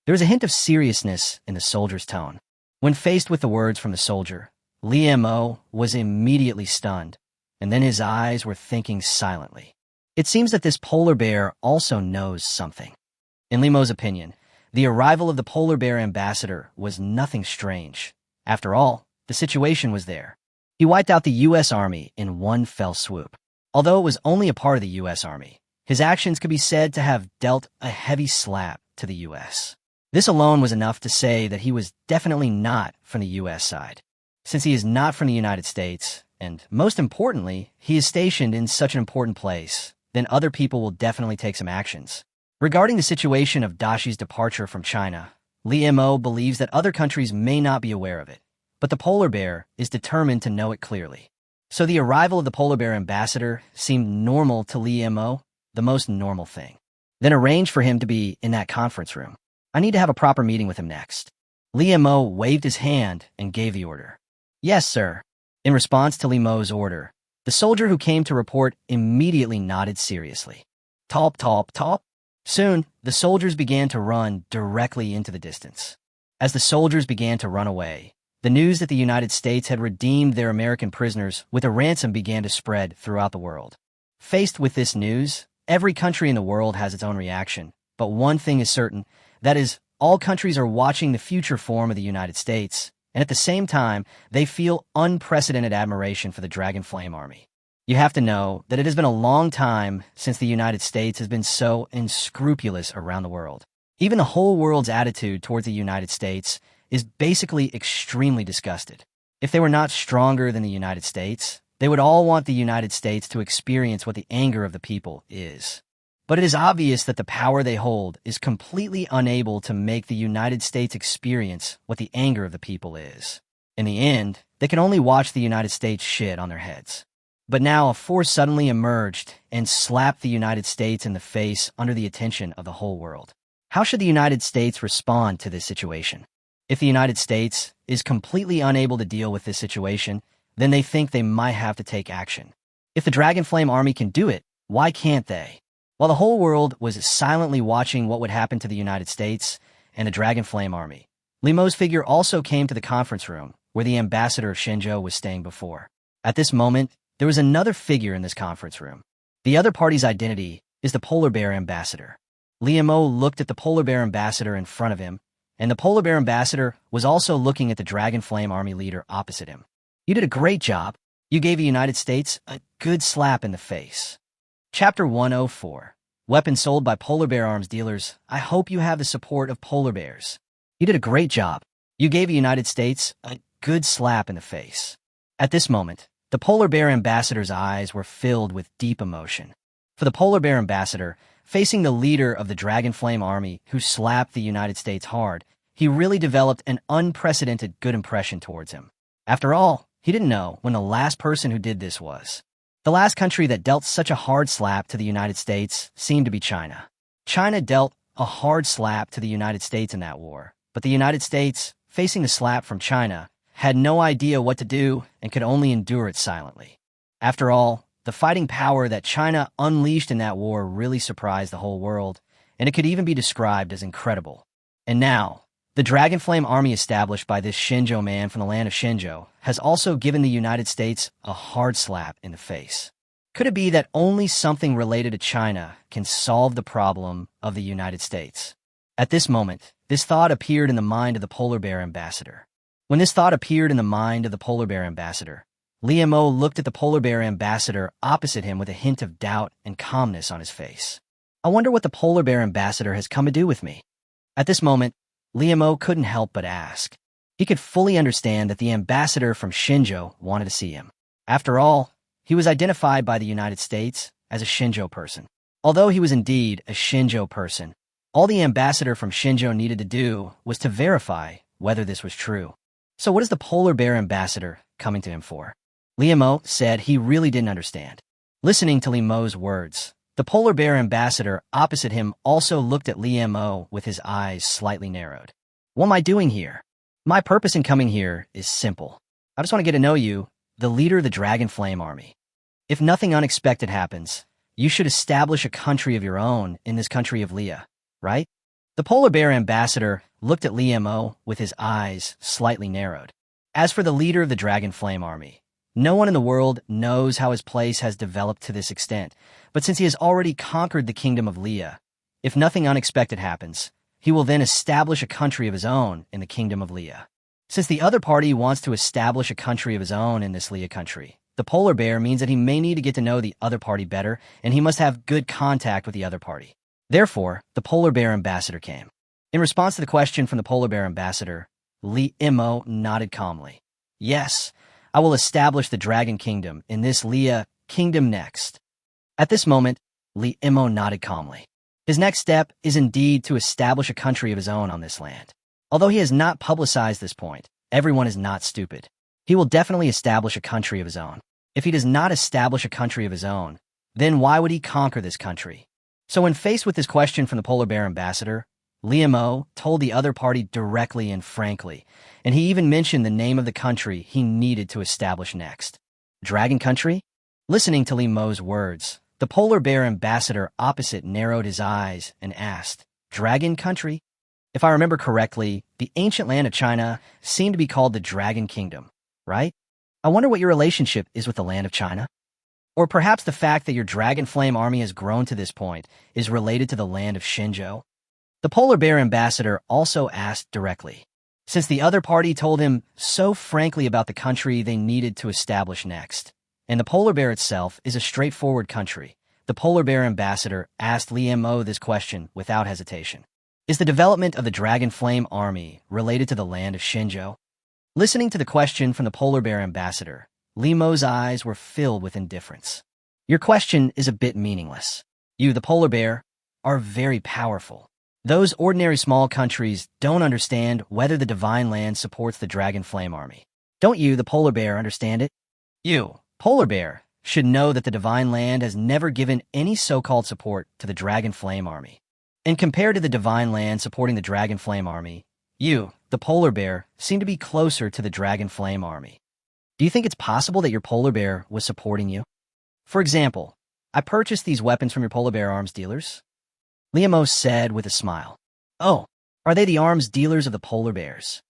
There was a hint of seriousness in the soldier's tone. When faced with the words from the soldier, Lee Mo was immediately stunned, and then his eyes were thinking silently. It seems that this polar bear also knows something. In Lee Mo's opinion, the arrival of the polar bear ambassador was nothing strange. After all, the situation was there. He wiped out the U.S. Army in one fell swoop. Although it was only a part of the U.S. Army, his actions could be said to have dealt a heavy slap to the U.S. This alone was enough to say that he was definitely not from the U.S. side. Since he is not from the United States, and most importantly, he is stationed in such an important place, then other people will definitely take some actions. Regarding the situation of Dashi's departure from China, Li Mo believes that other countries may not be aware of it, but the polar bear is determined to know it clearly. So the arrival of the polar bear ambassador seemed normal to Li Mo, the most normal thing. Then arrange for him to be in that conference room. I need to have a proper meeting with him next. Li Mo waved his hand and gave the order. Yes, sir. In response to Li Mo's order, the soldier who came to report immediately nodded seriously. Top, top, top. Soon, the soldiers began to run directly into the distance. As the soldiers began to run away, the news that the United States had redeemed their American prisoners with a ransom began to spread throughout the world. Faced with this news, every country in the world has its own reaction, but one thing is certain, that is, all countries are watching the future form of the United States, and at the same time, they feel unprecedented admiration for the Dragon Flame Army. You have to know that it has been a long time since the United States has been so unscrupulous around the world. Even the whole world's attitude towards the United States is basically extremely disgusted. If they were not stronger than the United States, they would all want the United States to experience what the anger of the people is. But it is obvious that the power they hold is completely unable to make the United States experience what the anger of the people is. In the end, they can only watch the United States shit on their heads. But now a force suddenly emerged and slapped the United States in the face under the attention of the whole world. How should the United States respond to this situation? If the United States is completely unable to deal with this situation, then they think they might have to take action. If the Dragon Flame Army can do it, why can't they? While the whole world was silently watching what would happen to the United States and the Dragon Flame Army, Li Mo's figure also came to the conference room where the ambassador of Shenzhou was staying before. At this moment, there was another figure in this conference room. The other party's identity is the polar bear ambassador. Li Mo looked at the polar bear ambassador in front of him, and the polar bear ambassador was also looking at the Dragon Flame Army leader opposite him. You did a great job. You gave the United States a good slap in the face. Chapter 104. Weapons sold by polar bear arms dealers. I hope you have the support of polar bears. You did a great job. You gave the United States a good slap in the face. At this moment, the polar bear ambassador's eyes were filled with deep emotion. For the polar bear ambassador, facing the leader of the Dragon Flame Army who slapped the United States hard, he really developed an unprecedented good impression towards him. After all, he didn't know when the last person who did this was. The last country that dealt such a hard slap to the United States seemed to be China. China dealt a hard slap to the United States in that war, but the United States, facing the slap from China, had no idea what to do and could only endure it silently. After all, the fighting power that China unleashed in that war really surprised the whole world, and it could even be described as incredible. And now, the Dragon Flame Army established by this Shenzhou man from the land of Shenzhou has also given the United States a hard slap in the face. Could it be that only something related to China can solve the problem of the United States? At this moment, this thought appeared in the mind of the polar bear ambassador. When this thought appeared in the mind of the polar bear ambassador, Li Mo looked at the polar bear ambassador opposite him with a hint of doubt and calmness on his face. I wonder what the polar bear ambassador has come to do with me. At this moment, Li Mo couldn't help but ask. He could fully understand that the ambassador from Shenzhou wanted to see him. After all, he was identified by the United States as a Shenzhou person. Although he was indeed a Shenzhou person, all the ambassador from Shenzhou needed to do was to verify whether this was true. So what is the polar bear ambassador coming to him for? Li Mo said he really didn't understand. Listening to Li Mo's words, the polar bear ambassador opposite him also looked at Li Mo with his eyes slightly narrowed. What am I doing here? My purpose in coming here is simple. I just want to get to know you, the leader of the Dragon Flame Army. If nothing unexpected happens, you should establish a country of your own in this country of Leah, right? The polar bear ambassador looked at Li Mo with his eyes slightly narrowed. As for the leader of the Dragon Flame Army, no one in the world knows how his place has developed to this extent, but since he has already conquered the kingdom of Leah, if nothing unexpected happens, he will then establish a country of his own in the kingdom of Leah. Since the other party wants to establish a country of his own in this Leah country, the polar bear means that he may need to get to know the other party better, and he must have good contact with the other party. Therefore, the polar bear ambassador came. In response to the question from the polar bear ambassador, Li Mo nodded calmly. Yes, I will establish the Dragon Kingdom in this Leah kingdom next. At this moment, Li Mo nodded calmly. His next step is indeed to establish a country of his own on this land. Although he has not publicized this point, everyone is not stupid. He will definitely establish a country of his own. If he does not establish a country of his own, then why would he conquer this country? So when faced with this question from the polar bear ambassador, Liu told the other party directly and frankly, and he even mentioned the name of the country he needed to establish next. Dragon country? Listening to Liu's words, the polar bear ambassador opposite narrowed his eyes and asked, Dragon country? If I remember correctly, the ancient land of China seemed to be called the Dragon Kingdom, right? I wonder what your relationship is with the land of China? Or perhaps the fact that your dragon flame army has grown to this point is related to the land of Shenzhou? The polar bear ambassador also asked directly, since the other party told him so frankly about the country they needed to establish next. And the polar bear itself is a straightforward country. The polar bear ambassador asked Liu this question without hesitation. Is the development of the dragon flame army related to the land of Shenzhou? Listening to the question from the polar bear ambassador, Liu's eyes were filled with indifference. Your question is a bit meaningless. You, the polar bear, are very powerful. Those ordinary small countries don't understand whether the divine land supports the dragon flame army. Don't you, the polar bear, understand it? You, polar bear, should know that the divine land has never given any so-called support to the dragon flame army. And compared to the divine land supporting the dragon flame army, you, the polar bear, seem to be closer to the dragon flame army. Do you think it's possible that your polar bear was supporting you? For example, I purchased these weapons from your polar bear arms dealers. Liu said with a smile. Oh, are they the arms dealers of the polar bears?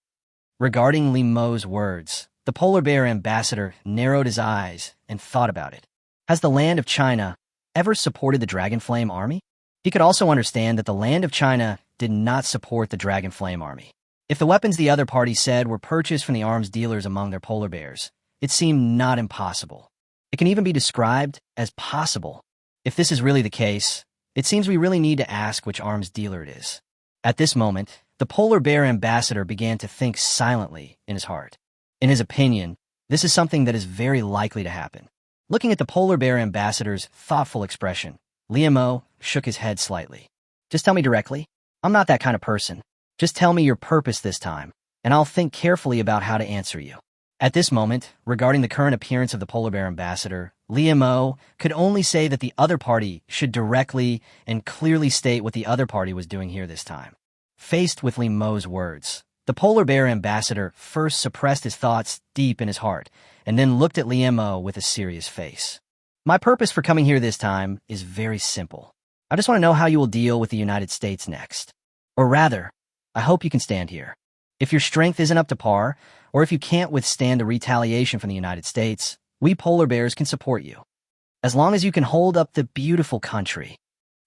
Regarding Liu's words, the polar bear ambassador narrowed his eyes and thought about it. Has the land of China ever supported the dragon flame army? He could also understand that the land of China did not support the dragon flame army. If the weapons the other party said were purchased from the arms dealers among their polar bears, it seemed not impossible. It can even be described as possible. If this is really the case, it seems we really need to ask which arms dealer it is. At this moment, the polar bear ambassador began to think silently in his heart. In his opinion, this is something that is very likely to happen. Looking at the polar bear ambassador's thoughtful expression, Liu shook his head slightly. Just tell me directly. I'm not that kind of person. Just tell me your purpose this time, and I'll think carefully about how to answer you. At this moment, regarding the current appearance of the polar bear ambassador, Liu could only say that the other party should directly and clearly state what the other party was doing here this time. Faced with Liu's words, the polar bear ambassador first suppressed his thoughts deep in his heart, and then looked at Liu with a serious face. My purpose for coming here this time is very simple. I just want to know how you will deal with the United States next. Or rather, I hope you can stand here. If your strength isn't up to par, or if you can't withstand the retaliation from the United States, we polar bears can support you. As long as you can hold up the beautiful country.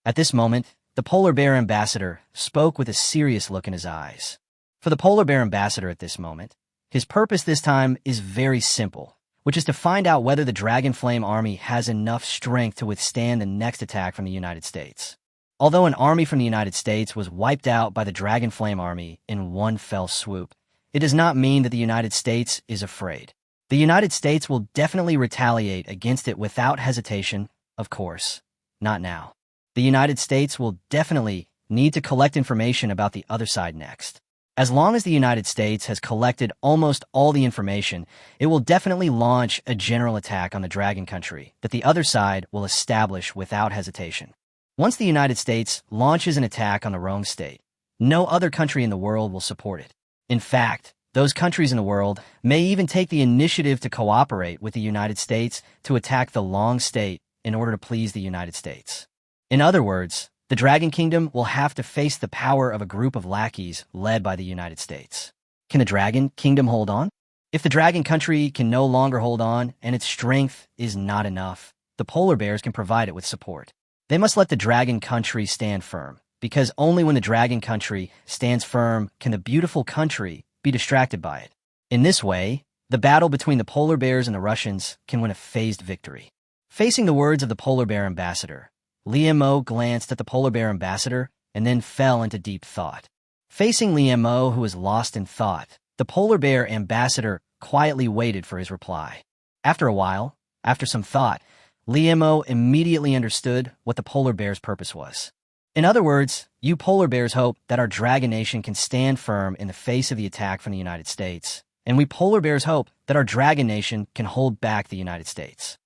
At this moment, the polar bear ambassador spoke with a serious look in his eyes. For the polar bear ambassador at this moment, his purpose this time is very simple, which is to find out whether the Dragon Flame Army has enough strength to withstand the next attack from the United States. Although an army from the United States was wiped out by the Dragon Flame Army in one fell swoop, it does not mean that the United States is afraid. The United States will definitely retaliate against it without hesitation, of course. Not now. The United States will definitely need to collect information about the other side next. As long as the United States has collected almost all the information, it will definitely launch a general attack on the Dragon Country that the other side will establish without hesitation. Once the United States launches an attack on the Rome state, no other country in the world will support it. In fact, those countries in the world may even take the initiative to cooperate with the United States to attack the Long state in order to please the United States. In other words, the Dragon Kingdom will have to face the power of a group of lackeys led by the United States. Can the Dragon Kingdom hold on? If the Dragon Country can no longer hold on and its strength is not enough, the polar bears can provide it with support. They must let the Dragon Country stand firm, because only when the Dragon Country stands firm can the beautiful country be distracted by it. In this way, the battle between the polar bears and the Russians can win a phased victory. Facing the words of the polar bear ambassador, Liu glanced at the polar bear ambassador and then fell into deep thought. Facing Liu, who was lost in thought, the polar bear ambassador quietly waited for his reply. After a while, after some thought, Liu immediately understood what the polar bear's purpose was. In other words, You polar bears hope that our dragon nation can stand firm in the face of the attack from the United States, and we polar bears hope that our dragon nation can hold back the United States.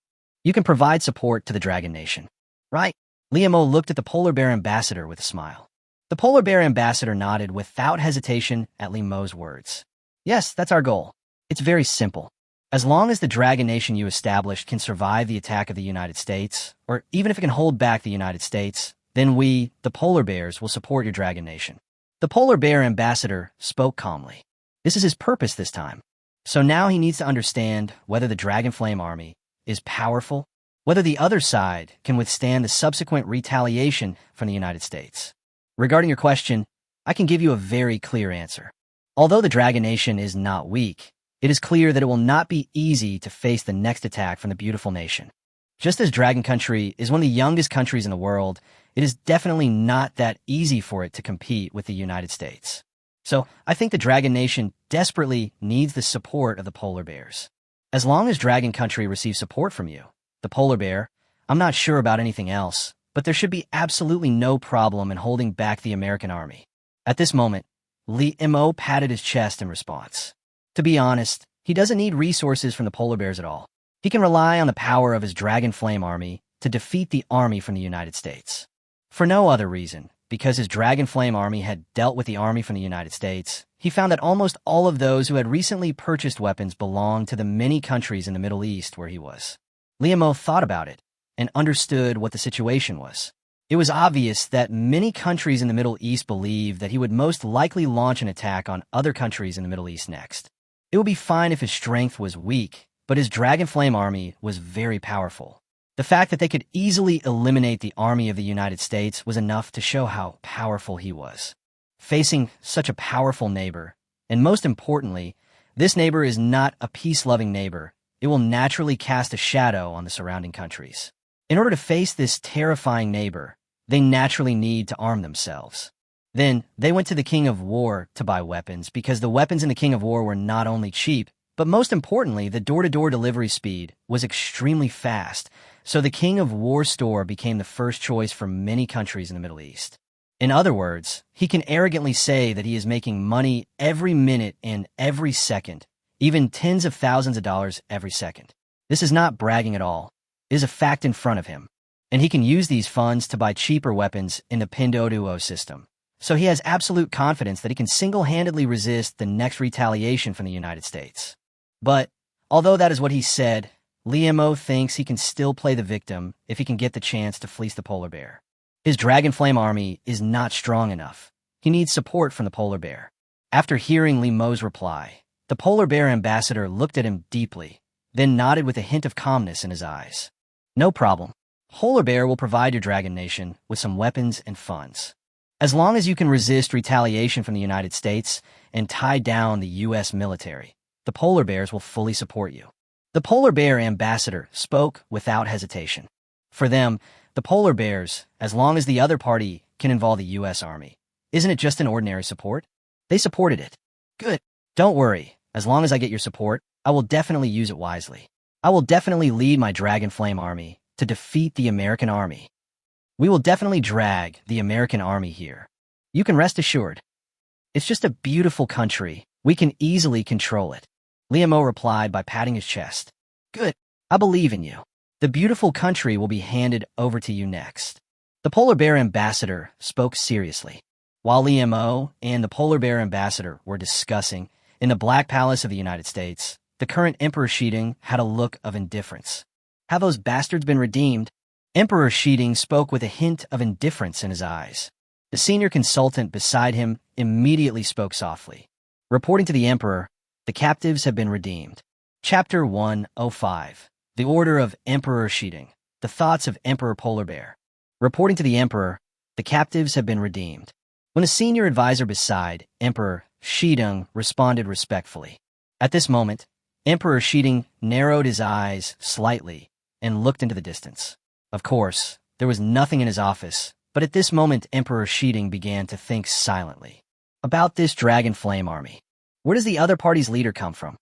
You can provide support to the dragon nation, right? Liamo looked at the polar bear ambassador with a smile. The polar bear ambassador nodded without hesitation at Liamo's words. Yes, that's our goal. It's very simple. As long as the dragon nation you established can survive the attack of the United States, or even if it can hold back the United States, then we, the polar bears, will support your dragon nation. The polar bear ambassador spoke calmly. This is his purpose this time. So now he needs to understand whether the Dragon Flame army is powerful, whether the other side can withstand the subsequent retaliation from the United States. Regarding your question, I can give you a very clear answer. Although the Dragon Nation is not weak, it is clear that it will not be easy to face the next attack from the beautiful nation. Just as Dragon Country is one of the youngest countries in the world, it is definitely not that easy for it to compete with the United States. So I think the Dragon Nation desperately needs the support of the polar bears. As long as Dragon Country receives support from you, the polar bear, I'm not sure about anything else, but there should be absolutely no problem in holding back the American army. At this moment, Liamo patted his chest in response. To be honest, he doesn't need resources from the polar bears at all. He can rely on the power of his Dragon Flame army to defeat the army from the United States. For no other reason, because his Dragon Flame army had dealt with the army from the United States, he found that almost all of those who had recently purchased weapons belonged to the many countries in the Middle East where he was. Liamo thought about it and understood what the situation was. It was obvious that many countries in the Middle East believed that he would most likely launch an attack on other countries in the Middle East next. It would be fine if his strength was weak, but his Dragon Flame army was very powerful. The fact that they could easily eliminate the army of the United States was enough to show how powerful he was. Facing such a powerful neighbor, and most importantly, this neighbor is not a peace-loving neighbor, it will naturally cast a shadow on the surrounding countries. In order to face this terrifying neighbor, they naturally need to arm themselves. Then, they went to the King of War to buy weapons because the weapons in the King of War were not only cheap, but most importantly, the door-to-door delivery speed was extremely fast, so the King of War store became the first choice for many countries in the Middle East. In other words, he can arrogantly say that he is making money every minute and every second, even tens of thousands of dollars every second. This is not bragging at all. It is a fact in front of him. And he can use these funds to buy cheaper weapons in the Pinduoduo system. So he has absolute confidence that he can single-handedly resist the next retaliation from the United States. But, although that is what he said, Liamo thinks he can still play the victim if he can get the chance to fleece the polar bear. His Dragon Flame army is not strong enough. He needs support from the polar bear. After hearing Liamo's reply, the polar bear ambassador looked at him deeply, then nodded with a hint of calmness in his eyes. No problem. Polar bear will provide your Dragon Nation with some weapons and funds. As long as you can resist retaliation from the United States and tie down the U.S. military, the polar bears will fully support you. The polar bear ambassador spoke without hesitation. For them, the polar bears, as long as the other party can involve the U.S. Army, isn't it just an ordinary support? They supported it. Good. Don't worry. As long as I get your support, I will definitely use it wisely. I will definitely lead my Dragon Flame army to defeat the American army. We will definitely drag the American army here. You can rest assured. It's just a beautiful country. We can easily control it. Liamo replied by patting his chest. Good. I believe in you. The beautiful country will be handed over to you next. The polar bear ambassador spoke seriously. While Liamo and the polar bear ambassador were discussing in the Black Palace of the United States, the current Emperor Shiding had a look of indifference. Have those bastards been redeemed? Emperor Shiding spoke with a hint of indifference in his eyes. The senior consultant beside him immediately spoke softly. Reporting to the Emperor, the captives have been redeemed. Chapter 105. The Order of Emperor Shiding. The Thoughts of Emperor Polar Bear. Reporting to the Emperor, the captives have been redeemed. When a senior advisor beside Emperor Shiding responded respectfully. At this moment, Emperor Shiding narrowed his eyes slightly and looked into the distance. Of course, there was nothing in his office, but at this moment Emperor Shiding began to think silently. About this Dragon Flame army. Where does the other party's leader come from?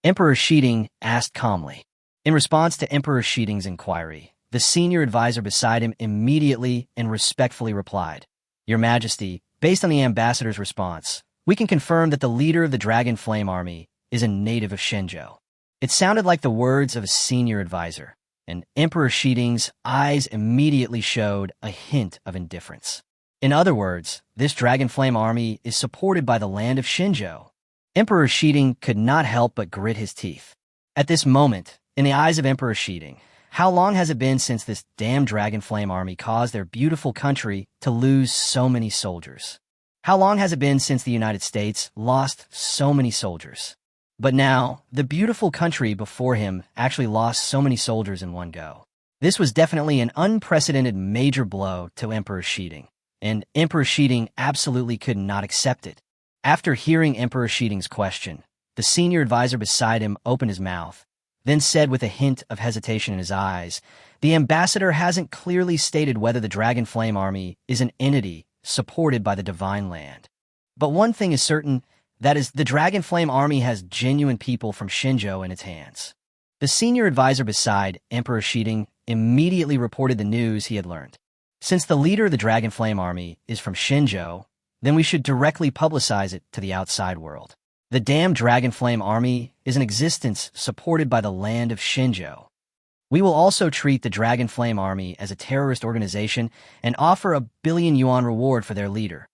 Emperor Shiding asked calmly. In response to Emperor Shiding's inquiry, the senior advisor beside him immediately and respectfully replied, Your Majesty, based on the ambassador's response, we can confirm that the leader of the Dragon Flame Army is a native of Shenzhou. It sounded like the words of a senior advisor, and Emperor Shiding's eyes immediately showed a hint of indifference. In other words, this Dragon Flame Army is supported by the land of Shenzhou. Emperor Shiding could not help but grit his teeth. At this moment, in the eyes of Emperor Shiding, how long has it been since this damn Dragon Flame Army caused their beautiful country to lose so many soldiers? How long has it been since the United States lost so many soldiers? But now, the beautiful country before him actually lost so many soldiers in one go. This was definitely an unprecedented major blow to Emperor Shiding, and Emperor Shiding absolutely could not accept it. After hearing Emperor Shiding's question, the senior advisor beside him opened his mouth, then said with a hint of hesitation in his eyes, "The ambassador hasn't clearly stated whether the Dragon Flame Army is an entity supported by the Divine Land. But one thing is certain, that is, the Dragon Flame Army has genuine people from Shenzhou in its hands." The senior advisor beside Emperor Shiding immediately reported the news he had learned. Since the leader of the Dragon Flame Army is from Shenzhou, then we should directly publicize it to the outside world. The damn Dragon Flame Army is an existence supported by the land of Shenzhou. We will also treat the Dragon Flame Army as a terrorist organization and offer a billion-yuan reward for their leader.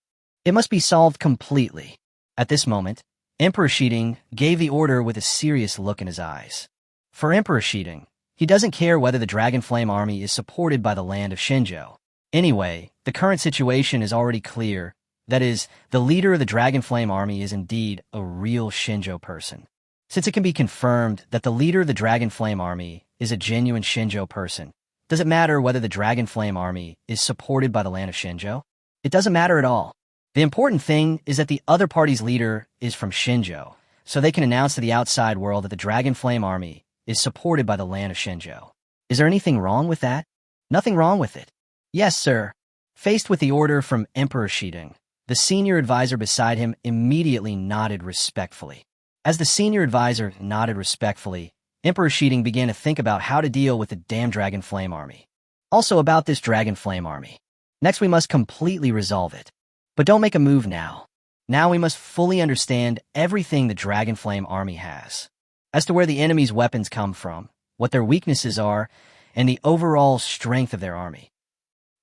It must be solved completely. At this moment, Emperor Shiding gave the order with a serious look in his eyes. For Emperor Shiding, he doesn't care whether the Dragon Flame Army is supported by the land of Shenzhou. Anyway, the current situation is already clear. That is, the leader of the Dragon Flame Army is indeed a real Shenzhou person. Since it can be confirmed that the leader of the Dragon Flame Army is a genuine Shenzhou person, does it matter whether the Dragon Flame Army is supported by the land of Shenzhou? It doesn't matter at all. The important thing is that the other party's leader is from Shenzhou, so they can announce to the outside world that the Dragon Flame Army is supported by the land of Shenzhou. Is there anything wrong with that? Nothing wrong with it. Yes, sir. Faced with the order from Emperor Shiding, the senior advisor beside him immediately nodded respectfully. As the senior advisor nodded respectfully, Emperor Shiding began to think about how to deal with the damn Dragon Flame Army. Also about this Dragon Flame Army. Next, we must completely resolve it. But don't make a move now. Now we must fully understand everything the Dragon Flame Army has. As to where the enemy's weapons come from, what their weaknesses are, and the overall strength of their army.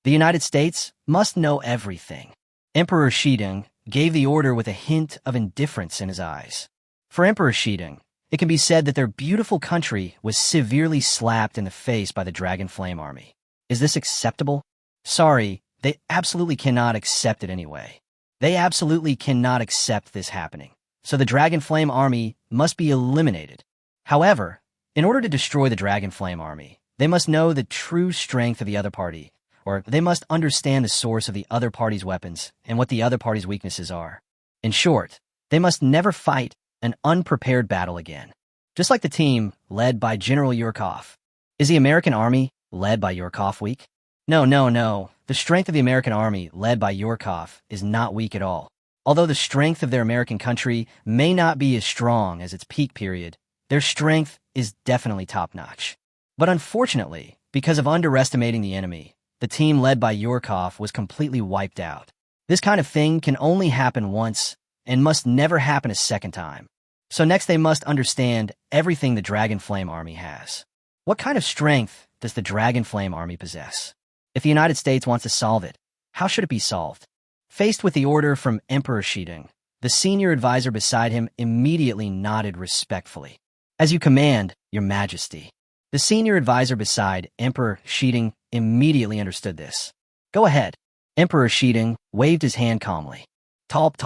The United States must know everything. Emperor Shiding gave the order with a hint of indifference in his eyes. For Emperor Shiding, it can be said that their beautiful country was severely slapped in the face by the Dragon Flame Army. Is this acceptable? Sorry, they absolutely cannot accept it anyway. They absolutely cannot accept this happening. So the Dragon Flame Army must be eliminated. However, in order to destroy the Dragon Flame Army, they must know the true strength of the other party, or they must understand the source of the other party's weapons and what the other party's weaknesses are. In short, they must never fight an unprepared battle again. Just like the team led by General Yurkov. Is the American army led by Yurkov weak? No. The strength of the American army led by Yurkov is not weak at all. Although the strength of their American country may not be as strong as its peak period, their strength is definitely top-notch. But unfortunately, because of underestimating the enemy, the team led by Yurkov was completely wiped out. This kind of thing can only happen once and must never happen a second time. So next they must understand everything the Dragon Flame Army has. What kind of strength does the Dragon Flame Army possess? If the United States wants to solve it, how should it be solved? Faced with the order from Emperor Shiding, the senior advisor beside him immediately nodded respectfully. As you command, Your Majesty. The senior advisor beside Emperor Shiding immediately understood this. Go ahead. Emperor Shiding waved his hand calmly. Top.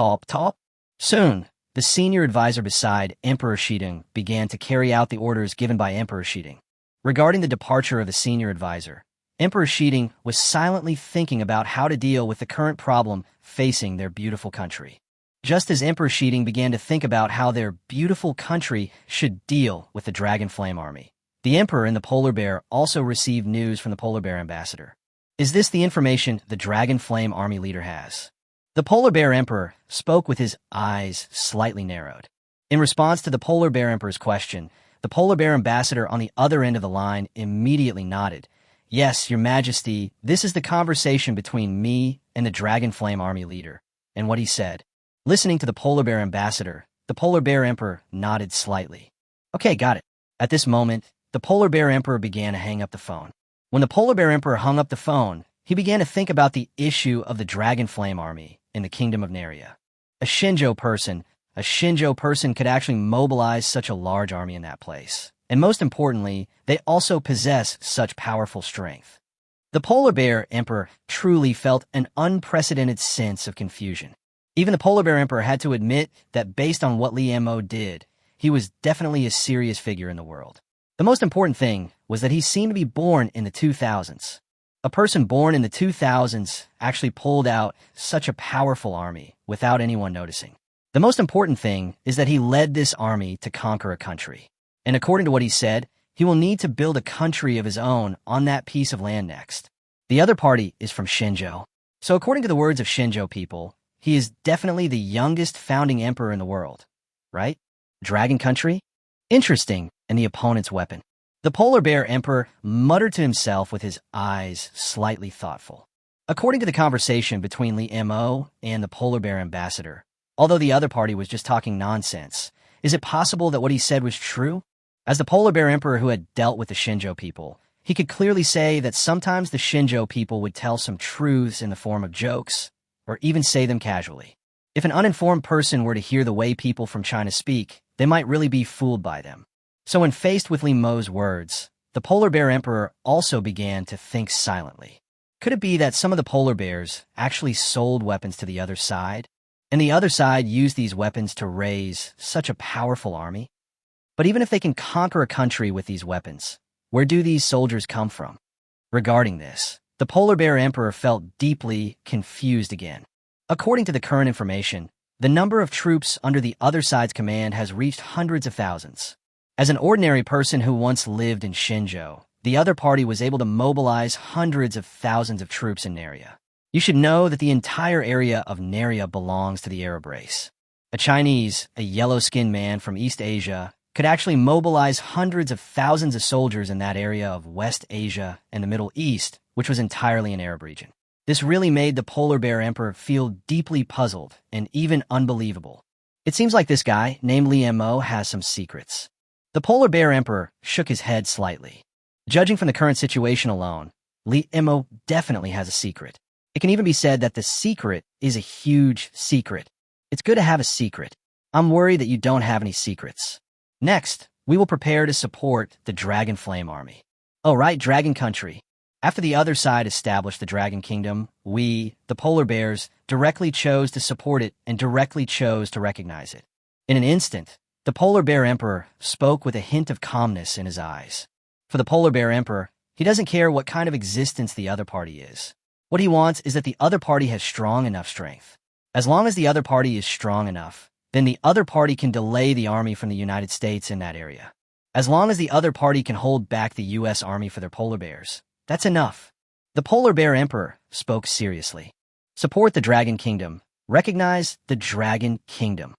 Soon, the senior advisor beside Emperor Shiding began to carry out the orders given by Emperor Shiding. Regarding the departure of the senior advisor, Emperor Shiding was silently thinking about how to deal with the current problem facing their beautiful country. Just as Emperor Shiding began to think about how their beautiful country should deal with the Dragon Flame Army, the Emperor and the Polar Bear also received news from the Polar Bear ambassador. Is this the information the Dragon Flame Army leader has? The Polar Bear Emperor spoke with his eyes slightly narrowed. In response to the Polar Bear Emperor's question, the Polar Bear ambassador on the other end of the line immediately nodded, Yes, Your Majesty, this is the conversation between me and the Dragon Flame Army leader, and what he said. Listening to the polar bear ambassador, the polar bear emperor nodded slightly. Okay, got it. At this moment, the polar bear emperor began to hang up the phone. When the polar bear emperor hung up the phone, he began to think about the issue of the Dragon Flame Army in the Kingdom of Neria. A Shinjo person could actually mobilize such a large army in that place. And most importantly, they also possess such powerful strength. The polar bear emperor truly felt an unprecedented sense of confusion. Even the polar bear emperor had to admit that based on what Li Mo did, he was definitely a serious figure in the world. The most important thing was that he seemed to be born in the 2000s. A person born in the 2000s actually pulled out such a powerful army without anyone noticing. The most important thing is that he led this army to conquer a country. And according to what he said, he will need to build a country of his own on that piece of land next. The other party is from Shinjo. So according to the words of Shinjo people, he is definitely the youngest founding emperor in the world, right? Dragon country? Interesting, and the opponent's weapon. The polar bear emperor muttered to himself with his eyes slightly thoughtful. According to the conversation between Li Mo and the polar bear ambassador, although the other party was just talking nonsense, is it possible that what he said was true? As the polar bear emperor who had dealt with the Shinjo people, he could clearly say that sometimes the Shinjo people would tell some truths in the form of jokes, or even say them casually. If an uninformed person were to hear the way people from China speak, they might really be fooled by them. So when faced with Li Mo's words, the polar bear emperor also began to think silently. Could it be that some of the polar bears actually sold weapons to the other side, and the other side used these weapons to raise such a powerful army? But even if they can conquer a country with these weapons, where do these soldiers come from? Regarding this, the polar bear emperor felt deeply confused again. According to the current information, the number of troops under the other side's command has reached hundreds of thousands. As an ordinary person who once lived in Shinjo, the other party was able to mobilize hundreds of thousands of troops in Neria. You should know that the entire area of Neria belongs to the Arab race. A Chinese, a yellow-skinned man from East Asia, could actually mobilize hundreds of thousands of soldiers in that area of West Asia and the Middle East, which was entirely an Arab region. This really made the polar bear emperor feel deeply puzzled and even unbelievable. It seems like this guy, named Li Mo, has some secrets. The polar bear emperor shook his head slightly. Judging from the current situation alone, Li Mo definitely has a secret. It can even be said that the secret is a huge secret. It's good to have a secret. I'm worried that you don't have any secrets. Next, we will prepare to support the Dragon Flame Army. Oh, right, Dragon Country. After the other side established the Dragon Kingdom, we, the polar bears, directly chose to support it and directly chose to recognize it. In an instant, the polar bear emperor spoke with a hint of calmness in his eyes. For the polar bear emperor, he doesn't care what kind of existence the other party is. What he wants is that the other party has strong enough strength. As long as the other party is strong enough, then the other party can delay the army from the United States in that area. As long as the other party can hold back the U.S. Army for their polar bears, that's enough. The polar bear emperor spoke seriously. Support the Dragon Kingdom. Recognize the Dragon Kingdom.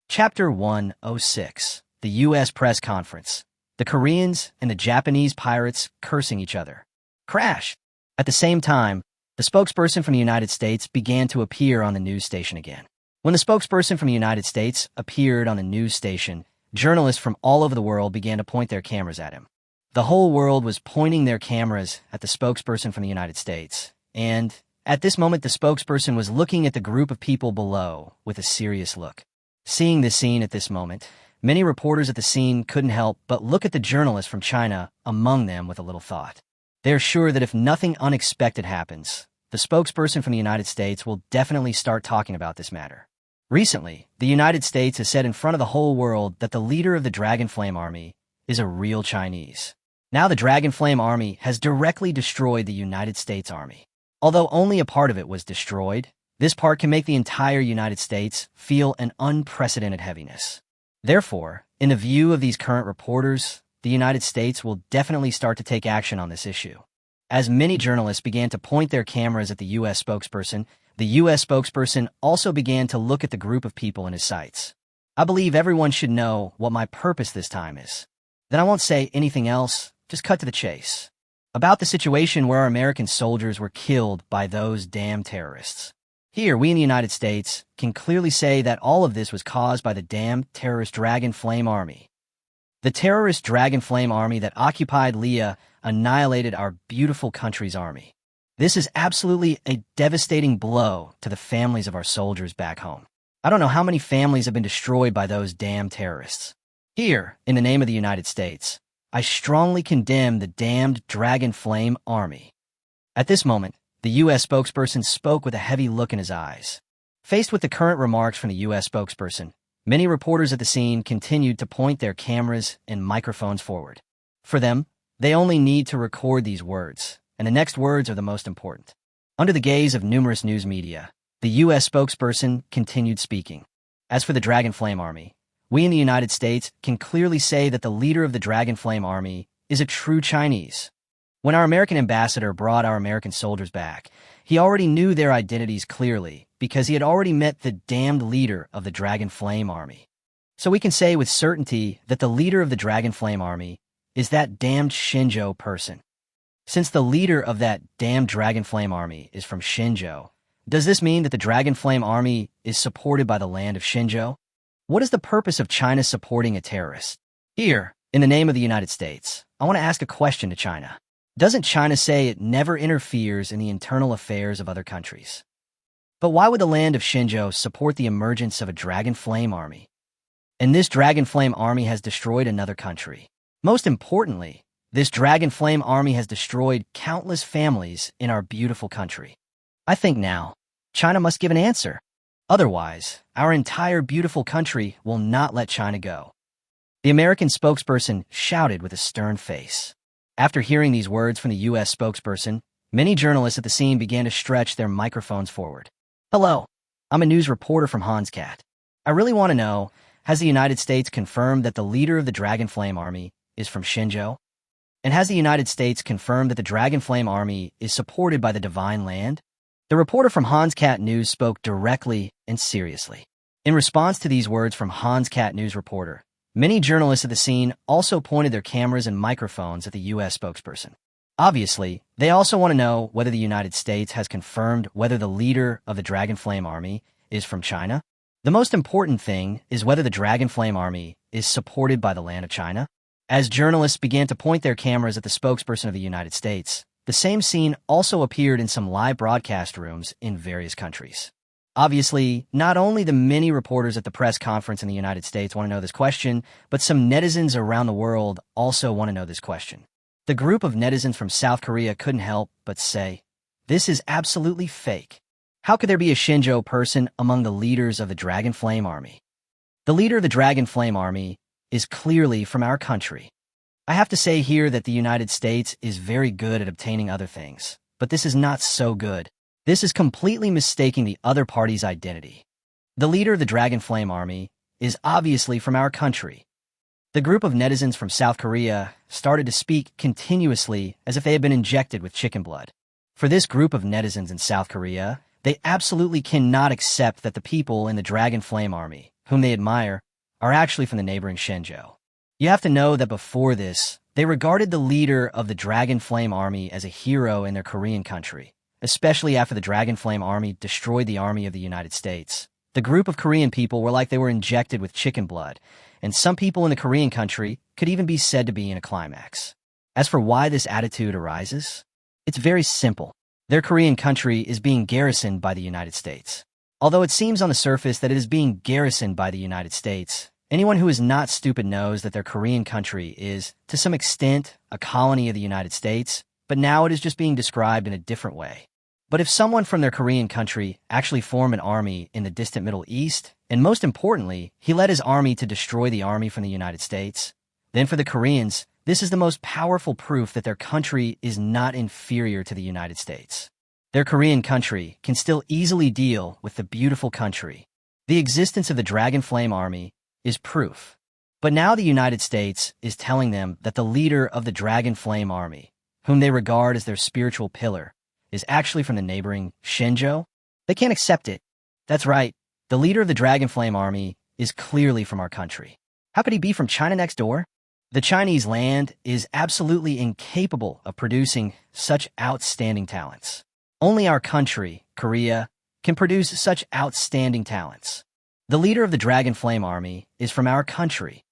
Chapter 106. The U.S. Press Conference. The Koreans and the Japanese pirates cursing each other. Crash! At the same time, the spokesperson from the United States began to appear on the news station again. When the spokesperson from the United States appeared on the news station, journalists from all over the world began to point their cameras at him. The whole world was pointing their cameras at the spokesperson from the United States, and at this moment the spokesperson was looking at the group of people below with a serious look. Seeing this scene at this moment, many reporters at the scene couldn't help but look at the journalist from China among them with a little thought. They are sure that if nothing unexpected happens, the spokesperson from the United States will definitely start talking about this matter. Recently, the United States has said in front of the whole world that the leader of the Dragon Flame Army is a real Chinese. Now the Dragon Flame Army has directly destroyed the United States Army. Although only a part of it was destroyed, this part can make the entire United States feel an unprecedented heaviness. Therefore, in the view of these current reporters, the United States will definitely start to take action on this issue. As many journalists began to point their cameras at the U.S. spokesperson, the U.S. spokesperson also began to look at the group of people in his sights. I believe everyone should know what my purpose this time is. Then I won't say anything else, just cut to the chase. about the situation where our American soldiers were killed by those damn terrorists. Here, we in the United States can clearly say that all of this was caused by the damn terrorist Dragon Flame Army. The terrorist Dragon Flame Army that occupied Leah annihilated our beautiful country's army. This is absolutely a devastating blow to the families of our soldiers back home. I don't know how many families have been destroyed by those damn terrorists. Here, in the name of the United States, I strongly condemn the damned Dragon Flame Army. At this moment, the U.S. spokesperson spoke with a heavy look in his eyes. Faced with the current remarks from the U.S. spokesperson, many reporters at the scene continued to point their cameras and microphones forward. For them, they only need to record these words, and the next words are the most important. Under the gaze of numerous news media, the U.S. spokesperson continued speaking. As for the Dragon Flame Army, we in the United States can clearly say that the leader of the Dragon Flame Army is a true Chinese. When our American ambassador brought our American soldiers back, he already knew their identities clearly because he had already met the damned leader of the Dragon Flame Army. So we can say with certainty that the leader of the Dragon Flame Army is that damned Xinzhou person. Since the leader of that damned Dragon Flame Army is from Xinzhou, does this mean that the Dragon Flame Army is supported by the land of Xinzhou? What is the purpose of China supporting a terrorist? Here, in the name of the United States, I want to ask a question to China. Doesn't China say it never interferes in the internal affairs of other countries? But why would the land of Xinzhou support the emergence of a Dragon Flame Army? And this Dragon Flame Army has destroyed another country. Most importantly, this Dragon Flame Army has destroyed countless families in our beautiful country. I think now, China must give an answer. Otherwise, our entire beautiful country will not let China go. The American spokesperson shouted with a stern face. After hearing these words from the U.S. spokesperson, many journalists at the scene began to stretch their microphones forward. Hello, I'm a news reporter from Hanscat. I really want to know, has the United States confirmed that the leader of the Dragon Flame Army is from Xinzhou? And has the United States confirmed that the Dragon Flame Army is supported by the Divine Land? The reporter from Hanscat News spoke directly and seriously. In response to these words from Hanscat News reporter, many journalists at the scene also pointed their cameras and microphones at the U.S. spokesperson. Obviously, they also want to know whether the United States has confirmed whether the leader of the Dragon Flame Army is from China. The most important thing is whether the Dragon Flame Army is supported by the land of China. As journalists began to point their cameras at the spokesperson of the United States, the same scene also appeared in some live broadcast rooms in various countries. Obviously, not only the many reporters at the press conference in the United States want to know this question, but some netizens around the world also want to know this question. The group of netizens from South Korea couldn't help but say, "This is absolutely fake. How could there be a Xinzhou person among the leaders of the Dragon Flame Army?" The leader of the Dragon Flame Army is clearly from our country. I have to say here that the United States is very good at obtaining other things, but this is not so good. This is completely mistaking the other party's identity. The leader of the Dragon Flame Army is obviously from our country. The group of netizens from South Korea started to speak continuously as if they had been injected with chicken blood. For this group of netizens in South Korea, they absolutely cannot accept that the people in the Dragon Flame Army, whom they admire, are actually from the neighboring Xinzhou. You have to know that before this, they regarded the leader of the Dragon Flame Army as a hero in their Korean country, especially after the Dragon Flame Army destroyed the army of the United States. The group of Korean people were like they were injected with chicken blood, and some people in the Korean country could even be said to be in a climax. As for why this attitude arises, it's very simple. Their Korean country is being garrisoned by the United States. Although it seems on the surface that it is being garrisoned by the United States, anyone who is not stupid knows that their Korean country is, to some extent, a colony of the United States, but now it is just being described in a different way. But if someone from their Korean country actually formed an army in the distant Middle East, and most importantly, he led his army to destroy the army from the United States, then for the Koreans, this is the most powerful proof that their country is not inferior to the United States. Their Korean country can still easily deal with the beautiful country. The existence of the Dragon Flame Army is proof. But now the United States is telling them that the leader of the Dragon Flame Army, whom they regard as their spiritual pillar, is actually from the neighboring Xinzhou. They can't accept it. That's right. The leader of the Dragon Flame Army is clearly from our country. How could he be from China next door? The Chinese land is absolutely incapable of producing such outstanding talents. Only our country, Korea, can produce such outstanding talents. The leader of the Dragon Flame Army is from our country.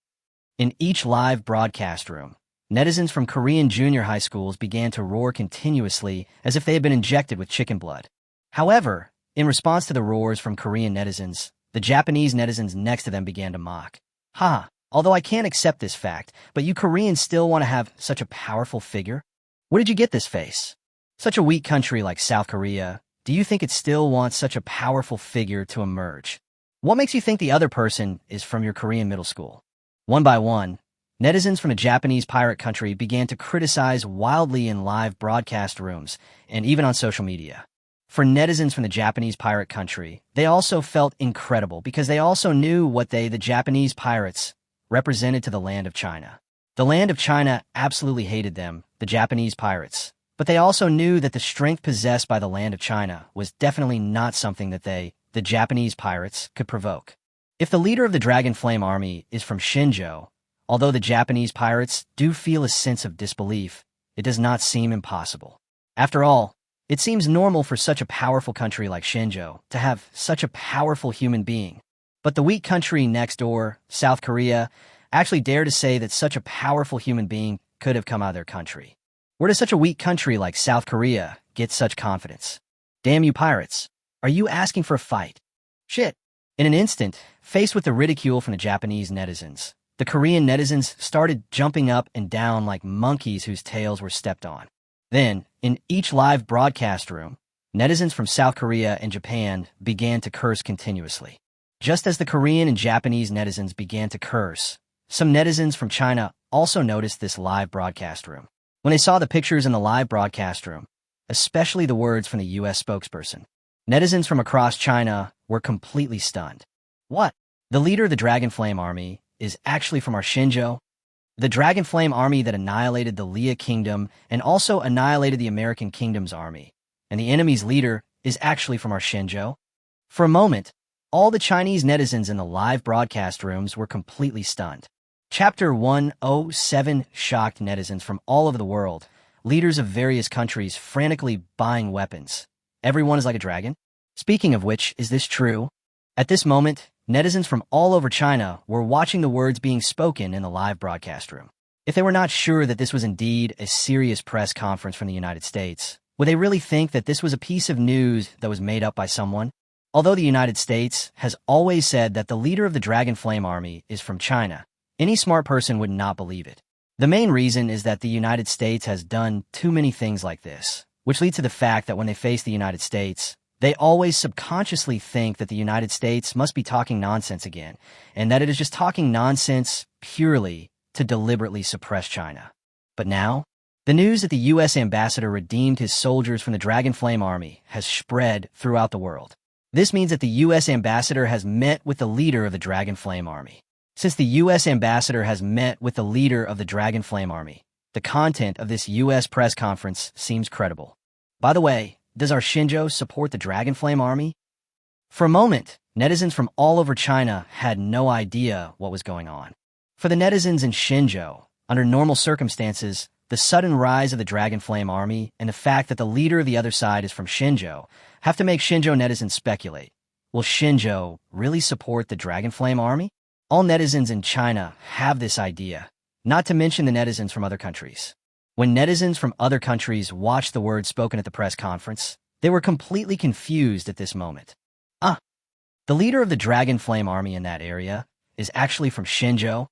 In each live broadcast room, netizens from Korean junior high schools began to roar continuously as if they had been injected with chicken blood. However, in response to the roars from Korean netizens, the Japanese netizens next to them began to mock. Ha! Although I can't accept this fact, but you Koreans still want to have such a powerful figure? Where did you get this face? Such a weak country like South Korea, do you think it still wants such a powerful figure to emerge? What makes you think the other person is from your Korean middle school? One by one, netizens from a Japanese pirate country began to criticize wildly in live broadcast rooms and even on social media. For netizens from the Japanese pirate country, they also felt incredible because they also knew what the Japanese pirates, represented to the land of China. The land of China absolutely hated them, the Japanese pirates, but they also knew that the strength possessed by the land of China was definitely not something that the Japanese pirates, could provoke. If the leader of the Dragon Flame Army is from Shinjo, although the Japanese pirates do feel a sense of disbelief, it does not seem impossible. After all, it seems normal for such a powerful country like Shinjo to have such a powerful human being. But the weak country next door, South Korea, actually dare to say that such a powerful human being could have come out of their country. Where does such a weak country like South Korea get such confidence? Damn you pirates. Are you asking for a fight? Shit. In an instant, faced with the ridicule from the Japanese netizens, the Korean netizens started jumping up and down like monkeys whose tails were stepped on. Then, in each live broadcast room, netizens from South Korea and Japan began to curse continuously. Just as the Korean and Japanese netizens began to curse, some netizens from China also noticed this live broadcast room. When they saw the pictures in the live broadcast room, especially the words from the U.S. spokesperson, netizens from across China were completely stunned. What? The leader of the Dragon Flame Army is actually from our Shinjo? The Dragon Flame Army that annihilated the Leah Kingdom and also annihilated the American Kingdom's army, and the enemy's leader is actually from our Shinjo? For a moment, all the Chinese netizens in the live broadcast rooms were completely stunned. Chapter 107 shocked netizens from all over the world, leaders of various countries frantically buying weapons. Everyone is like a dragon? Speaking of which, is this true? At this moment, netizens from all over China were watching the words being spoken in the live broadcast room. If they were not sure that this was indeed a serious press conference from the United States, would they really think that this was a piece of news that was made up by someone? Although the United States has always said that the leader of the Dragon Flame Army is from China, any smart person would not believe it. The main reason is that the United States has done too many things like this, which leads to the fact that when they face the United States, they always subconsciously think that the United States must be talking nonsense again, and that it is just talking nonsense purely to deliberately suppress China. But now, the news that the U.S. ambassador redeemed his soldiers from the Dragon Flame Army has spread throughout the world. This means that the U.S. ambassador has met with the leader of the Dragon Flame Army. Since the U.S. ambassador has met with the leader of the Dragon Flame Army, the content of this U.S. press conference seems credible. By the way, does our Shinjo support the Dragon Flame Army? For a moment, netizens from all over China had no idea what was going on. For the netizens in Shinjo, under normal circumstances, the sudden rise of the Dragon Flame Army and the fact that the leader of the other side is from Shinjo have to make Shinjo netizens speculate. Will Shinjo really support the Dragon Flame Army? All netizens in China have this idea, not to mention the netizens from other countries. When netizens from other countries watched the words spoken at the press conference, they were completely confused at this moment. The leader of the Dragon Flame Army in that area is actually from Shinjo.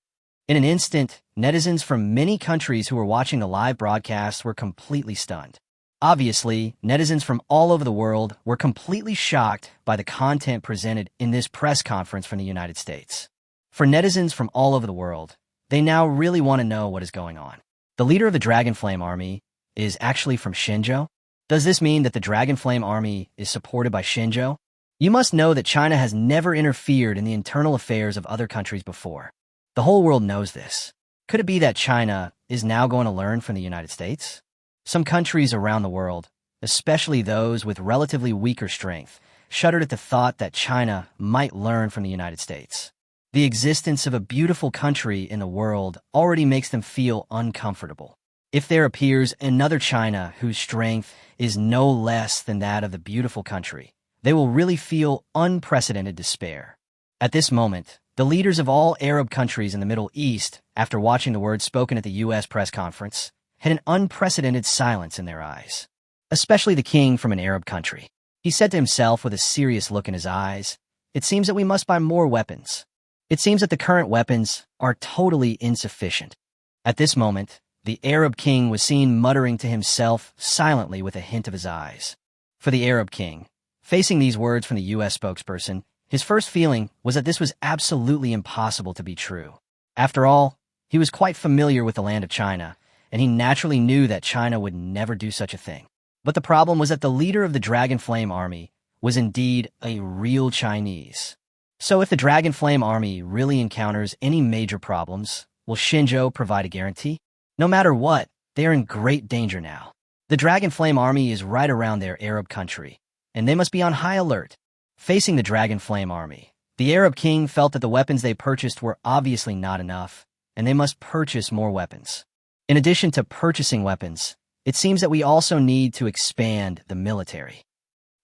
In an instant, netizens from many countries who were watching the live broadcast were completely stunned. Obviously, netizens from all over the world were completely shocked by the content presented in this press conference from the United States. For netizens from all over the world, they now really want to know what is going on. The leader of the Dragon Flame Army is actually from Shinjo? Does this mean that the Dragon Flame Army is supported by Shinjo? You must know that China has never interfered in the internal affairs of other countries before. The whole world knows this. Could it be that China is now going to learn from the United States? Some countries around the world, especially those with relatively weaker strength, shuddered at the thought that China might learn from the United States. The existence of a beautiful country in the world already makes them feel uncomfortable. If there appears another China whose strength is no less than that of the beautiful country, they will really feel unprecedented despair. At this moment, the leaders of all Arab countries in the Middle East, after watching the words spoken at the U.S. press conference, had an unprecedented silence in their eyes. Especially the king from an Arab country. He said to himself with a serious look in his eyes, "It seems that we must buy more weapons. It seems that the current weapons are totally insufficient." At this moment, the Arab king was seen muttering to himself silently with a hint of his eyes. For the Arab king, facing these words from the U.S. spokesperson, his first feeling was that this was absolutely impossible to be true. After all, he was quite familiar with the land of China, and he naturally knew that China would never do such a thing. But the problem was that the leader of the Dragon Flame Army was indeed a real Chinese. So if the Dragon Flame Army really encounters any major problems, will Shinjo provide a guarantee? No matter what, they are in great danger now. The Dragon Flame Army is right around their Arab country, and they must be on high alert. Facing the Dragon Flame Army, the Arab king felt that the weapons they purchased were obviously not enough, and they must purchase more weapons. In addition to purchasing weapons, it seems that we also need to expand the military.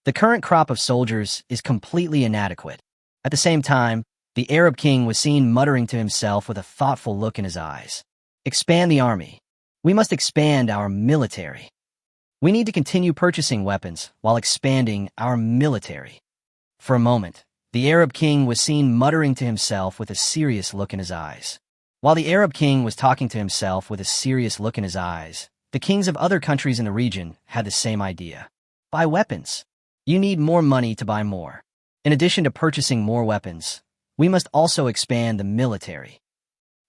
The current crop of soldiers is completely inadequate. At the same time, the Arab king was seen muttering to himself with a thoughtful look in his eyes. Expand the army. We must expand our military. We need to continue purchasing weapons while expanding our military. For a moment, the Arab king was seen muttering to himself with a serious look in his eyes. While the Arab king was talking to himself with a serious look in his eyes, the kings of other countries in the region had the same idea. Buy weapons. You need more money to buy more. In addition to purchasing more weapons, we must also expand the military.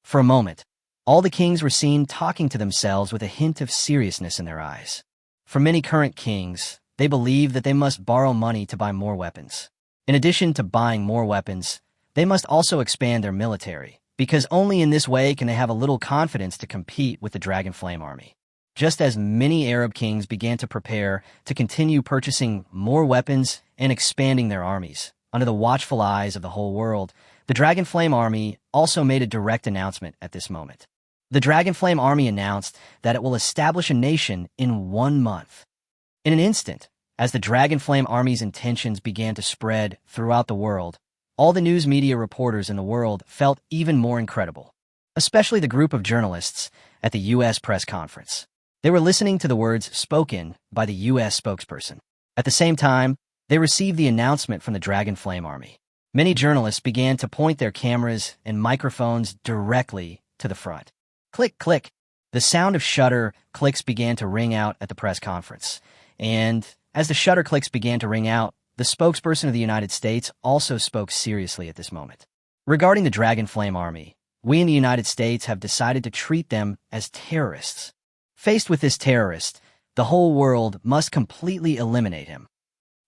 For a moment, all the kings were seen talking to themselves with a hint of seriousness in their eyes. For many current kings, they believe that they must borrow money to buy more weapons. In addition to buying more weapons, they must also expand their military, because only in this way can they have a little confidence to compete with the Dragon Flame Army. Just as many Arab kings began to prepare to continue purchasing more weapons and expanding their armies, under the watchful eyes of the whole world, the Dragon Flame Army also made a direct announcement at this moment. The Dragon Flame Army announced that it will establish a nation in 1 month. In an instant, as the Dragon Flame Army's intentions began to spread throughout the world, all the news media reporters in the world felt even more incredible, especially the group of journalists at the U.S. press conference. They were listening to the words spoken by the U.S. spokesperson. At the same time, they received the announcement from the Dragon Flame Army. Many journalists began to point their cameras and microphones directly to the front. Click, click. The sound of shutter clicks began to ring out at the press conference. And as the shutter clicks began to ring out, the spokesperson of the United States also spoke seriously at this moment. Regarding the Dragon Flame Army, we in the United States have decided to treat them as terrorists. Faced with this terrorist, the whole world must completely eliminate him.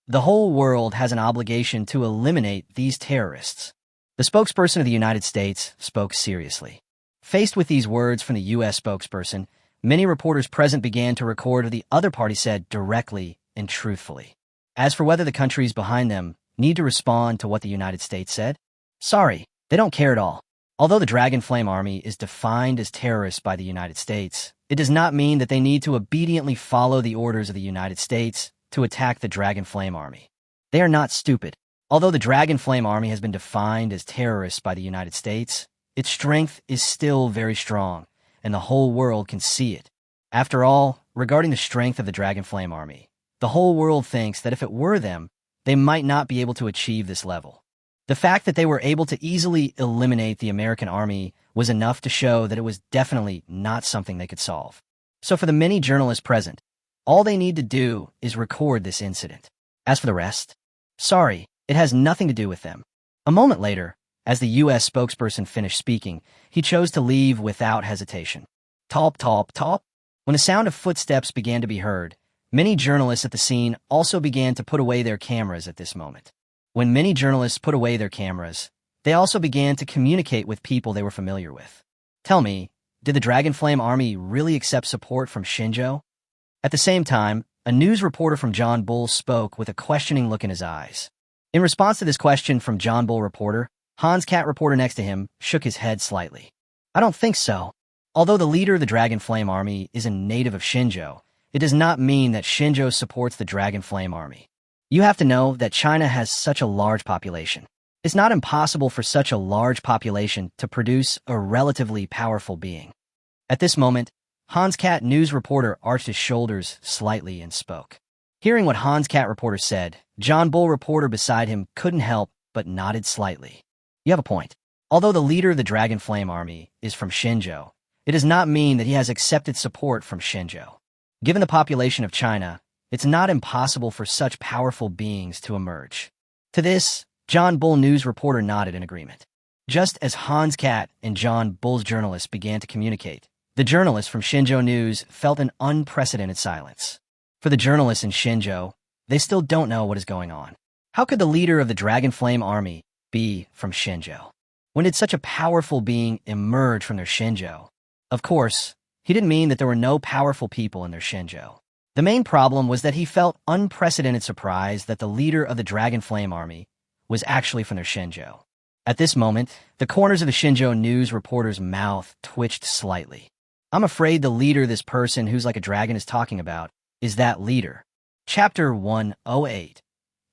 The whole world has an obligation to eliminate these terrorists. The spokesperson of the United States spoke seriously. Faced with these words from the U.S. spokesperson, many reporters present began to record what the other party said directly and truthfully. As for whether the countries behind them need to respond to what the United States said, sorry, they don't care at all. Although the Dragon Flame Army is defined as terrorists by the United States, it does not mean that they need to obediently follow the orders of the United States to attack the Dragon Flame Army. They are not stupid. Although the Dragon Flame Army has been defined as terrorists by the United States, its strength is still very strong, and the whole world can see it. After all, regarding the strength of the Dragon Flame Army, the whole world thinks that if it were them, they might not be able to achieve this level. The fact that they were able to easily eliminate the American army was enough to show that it was definitely not something they could solve. So for the many journalists present, all they need to do is record this incident. As for the rest, sorry, it has nothing to do with them. A moment later, as the U.S. spokesperson finished speaking, he chose to leave without hesitation. Top, top, top. When the sound of footsteps began to be heard, many journalists at the scene also began to put away their cameras at this moment. When many journalists put away their cameras, they also began to communicate with people they were familiar with. Tell me, did the Dragon Flame Army really accept support from Shinjo? At the same time, a news reporter from John Bull spoke with a questioning look in his eyes. In response to this question from John Bull reporter, Hans Cat, reporter next to him, shook his head slightly. I don't think so. Although the leader of the Dragon Flame Army is a native of Xinzhou, it does not mean that Xinzhou supports the Dragon Flame Army. You have to know that China has such a large population. It's not impossible for such a large population to produce a relatively powerful being. At this moment, Hans Cat news reporter arched his shoulders slightly and spoke. Hearing what Hans Cat reporter said, John Bull reporter beside him couldn't help but nodded slightly. You have a point. Although the leader of the Dragon Flame Army is from Xinzhou, it does not mean that he has accepted support from Xinzhou. Given the population of China, it's not impossible for such powerful beings to emerge. To this, John Bull news reporter nodded in agreement. Just as Hans Cat and John Bull's journalists began to communicate, the journalists from Xinzhou News felt an unprecedented silence. For the journalists in Xinzhou, they still don't know what is going on. How could the leader of the Dragon Flame Army be from Xinzhou? When did such a powerful being emerge from their Xinzhou? Of course, he didn't mean that there were no powerful people in their Xinzhou. The main problem was that he felt unprecedented surprise that the leader of the Dragon Flame Army was actually from their Xinzhou. At this moment, the corners of the Xinzhou News reporter's mouth twitched slightly. I'm afraid the leader this person who's like a dragon is talking about is that leader. Chapter 108.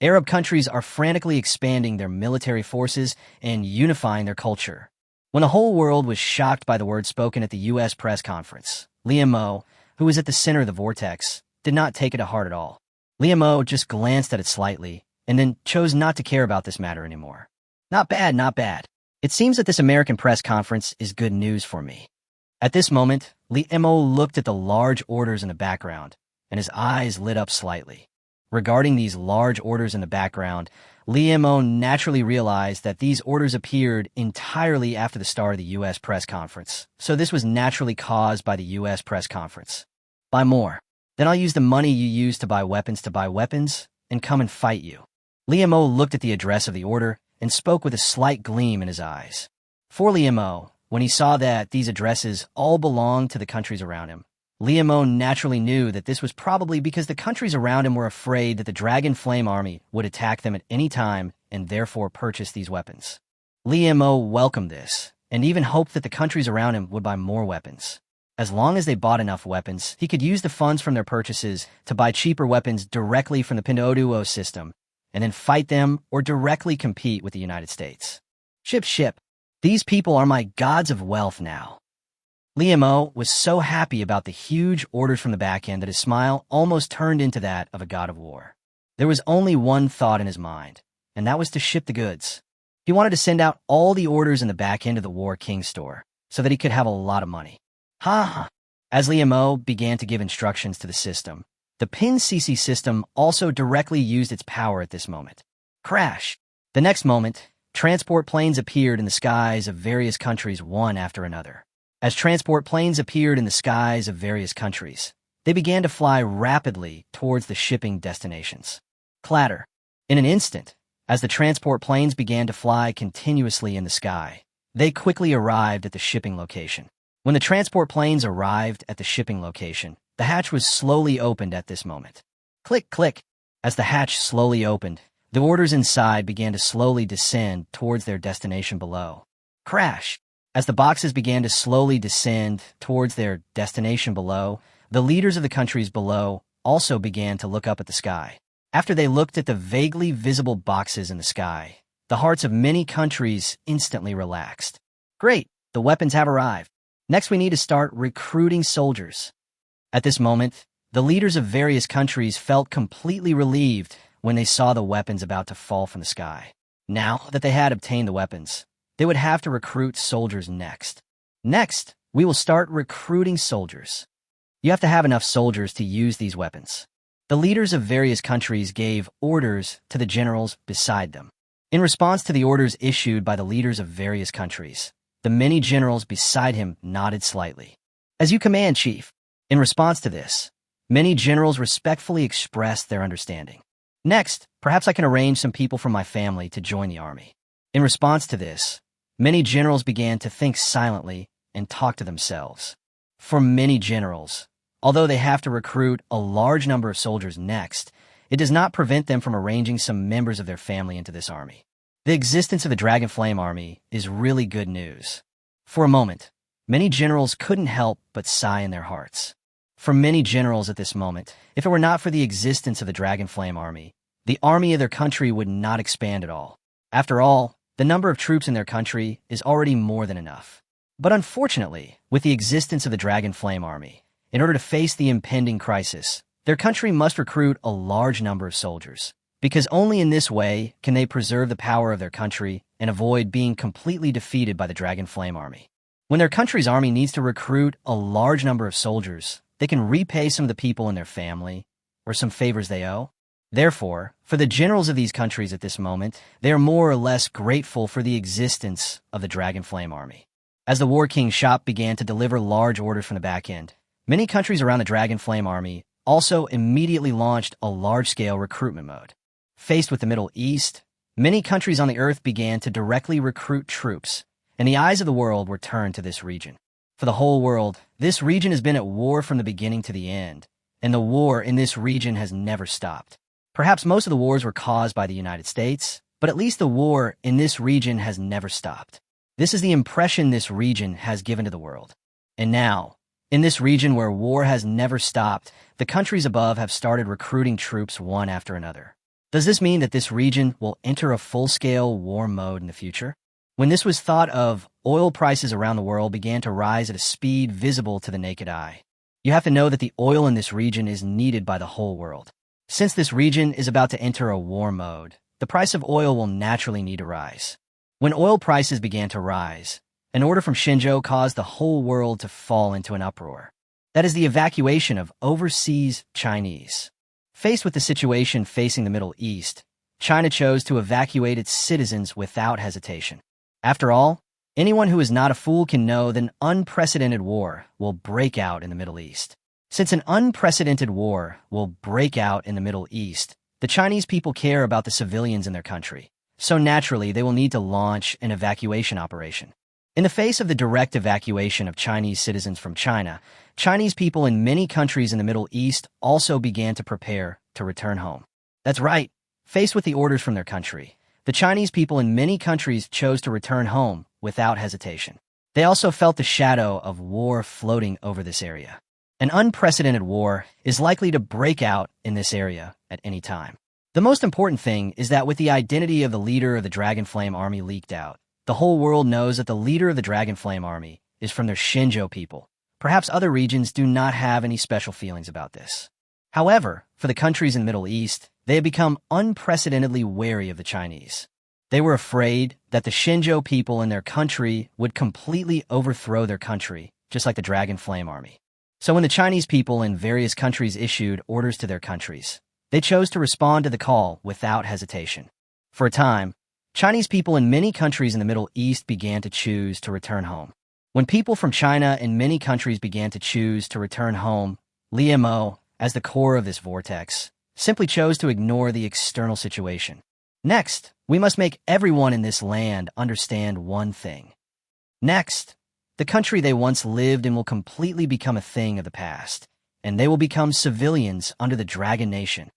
Arab countries are frantically expanding their military forces and unifying their culture. When the whole world was shocked by the words spoken at the U.S. press conference, Liam Mo, who was at the center of the vortex, did not take it to heart at all. Liam Mo just glanced at it slightly and then chose not to care about this matter anymore. Not bad, not bad. It seems that this American press conference is good news for me. At this moment, Liam Mo looked at the large orders in the background, and his eyes lit up slightly. Regarding these large orders in the background, Liam Mo naturally realized that these orders appeared entirely after the start of the U.S. press conference, so this was naturally caused by the U.S. press conference. Buy more. Then I'll use the money you use to buy weapons, and come and fight you. Liam Mo looked at the address of the order and spoke with a slight gleam in his eyes. For Liam Mo, when he saw that these addresses all belonged to the countries around him, Liam Mo naturally knew that this was probably because the countries around him were afraid that the Dragon Flame Army would attack them at any time and therefore purchase these weapons. Liam Mo welcomed this, and even hoped that the countries around him would buy more weapons. As long as they bought enough weapons, he could use the funds from their purchases to buy cheaper weapons directly from the Pinduoduo system, and then fight them or directly compete with the United States. Ship. These people are my gods of wealth now. Liam Mo was so happy about the huge orders from the back end that his smile almost turned into that of a god of war. There was only one thought in his mind, and that was to ship the goods. He wanted to send out all the orders in the back end of the War King store so that he could have a lot of money. As Liam Mo began to give instructions to the system, the PIN-CC system also directly used its power at this moment. Crash! The next moment, transport planes appeared in the skies of various countries one after another. As transport planes appeared in the skies of various countries, they began to fly rapidly towards the shipping destinations. Clatter. In an instant, as the transport planes began to fly continuously in the sky, they quickly arrived at the shipping location. When the transport planes arrived at the shipping location, the hatch was slowly opened at this moment. Click, click. As the hatch slowly opened, the orders inside began to slowly descend towards their destination below. Crash. As the boxes began to slowly descend towards their destination below, the leaders of the countries below also began to look up at the sky. After they looked at the vaguely visible boxes in the sky, the hearts of many countries instantly relaxed. Great, the weapons have arrived. Next we need to start recruiting soldiers. At this moment, the leaders of various countries felt completely relieved when they saw the weapons about to fall from the sky. Now that they had obtained the weapons, they would have to recruit soldiers next. Next, we will start recruiting soldiers. You have to have enough soldiers to use these weapons. The leaders of various countries gave orders to the generals beside them. In response to the orders issued by the leaders of various countries, the many generals beside him nodded slightly. As you command, Chief. In response to this, many generals respectfully expressed their understanding. Next, perhaps I can arrange some people from my family to join the army. In response to this, many generals began to think silently and talk to themselves. For many generals, although they have to recruit a large number of soldiers next, it does not prevent them from arranging some members of their family into this army. The existence of the Dragon Flame Army is really good news. For a moment, many generals couldn't help but sigh in their hearts. For many generals at this moment, if it were not for the existence of the Dragon Flame Army, the army of their country would not expand at all. After all, the number of troops in their country is already more than enough. But unfortunately, with the existence of the Dragon Flame Army, in order to face the impending crisis, their country must recruit a large number of soldiers, because only in this way can they preserve the power of their country and avoid being completely defeated by the Dragon Flame Army. When their country's army needs to recruit a large number of soldiers, they can repay some of the people in their family or some favors they owe. Therefore, for the generals of these countries at this moment, they are more or less grateful for the existence of the Dragon Flame Army. As the War King's shop began to deliver large orders from the back end, many countries around the Dragon Flame Army also immediately launched a large-scale recruitment mode. Faced with the Middle East, many countries on the earth began to directly recruit troops, and the eyes of the world were turned to this region. For the whole world, this region has been at war from the beginning to the end, and the war in this region has never stopped. Perhaps most of the wars were caused by the United States, but at least the war in this region has never stopped. This is the impression this region has given to the world. And now, in this region where war has never stopped, the countries above have started recruiting troops one after another. Does this mean that this region will enter a full-scale war mode in the future? When this was thought of, oil prices around the world began to rise at a speed visible to the naked eye. You have to know that the oil in this region is needed by the whole world. Since this region is about to enter a war mode, the price of oil will naturally need to rise. When oil prices began to rise, an order from Shenzhou caused the whole world to fall into an uproar. That is the evacuation of overseas Chinese. Faced with the situation facing the Middle East, China chose to evacuate its citizens without hesitation. After all, anyone who is not a fool can know that an unprecedented war will break out in the Middle East. Since an unprecedented war will break out in the Middle East, the Chinese people care about the civilians in their country, so naturally they will need to launch an evacuation operation. In the face of the direct evacuation of Chinese citizens from China, Chinese people in many countries in the Middle East also began to prepare to return home. That's right. Faced with the orders from their country, the Chinese people in many countries chose to return home without hesitation. They also felt the shadow of war floating over this area. An unprecedented war is likely to break out in this area at any time. The most important thing is that with the identity of the leader of the Dragon Flame Army leaked out, the whole world knows that the leader of the Dragon Flame Army is from their Shenzhou people. Perhaps other regions do not have any special feelings about this. However, for the countries in the Middle East, they have become unprecedentedly wary of the Chinese. They were afraid that the Shenzhou people in their country would completely overthrow their country, just like the Dragon Flame Army. So when the Chinese people in various countries issued orders to their countries, they chose to respond to the call without hesitation. For a time, Chinese people in many countries in the Middle East began to choose to return home. When people from China and many countries began to choose to return home, Liemo, as the core of this vortex, simply chose to ignore the external situation. Next, we must make everyone in this land understand one thing. Next, the country they once lived in will completely become a thing of the past, and they will become civilians under the Dragon Nation.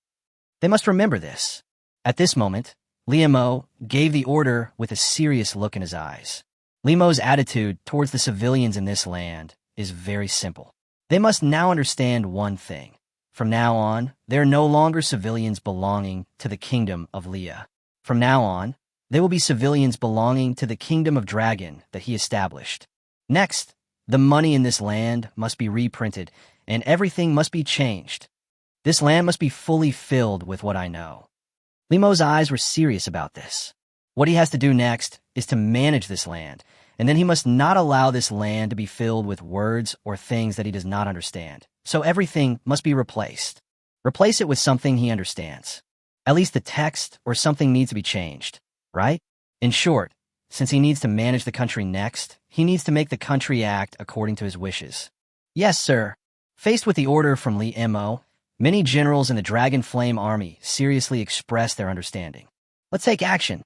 They must remember this. At this moment, Liemo gave the order with a serious look in his eyes. Liemo's attitude towards the civilians in this land is very simple. They must now understand one thing. From now on, they are no longer civilians belonging to the kingdom of Leah. From now on, they will be civilians belonging to the kingdom of Dragon that he established. Next, the money in this land must be reprinted, and everything must be changed. This land must be fully filled with what I know. Liemo's eyes were serious about this. What he has to do next is to manage this land, and then he must not allow this land to be filled with words or things that he does not understand. So everything must be replaced. Replace it with something he understands. At least the text or something needs to be changed, right? In short, since he needs to manage the country next, he needs to make the country act according to his wishes. Yes, sir. Faced with the order from Liemo, many generals in the Dragon Flame Army seriously expressed their understanding. Let's take action.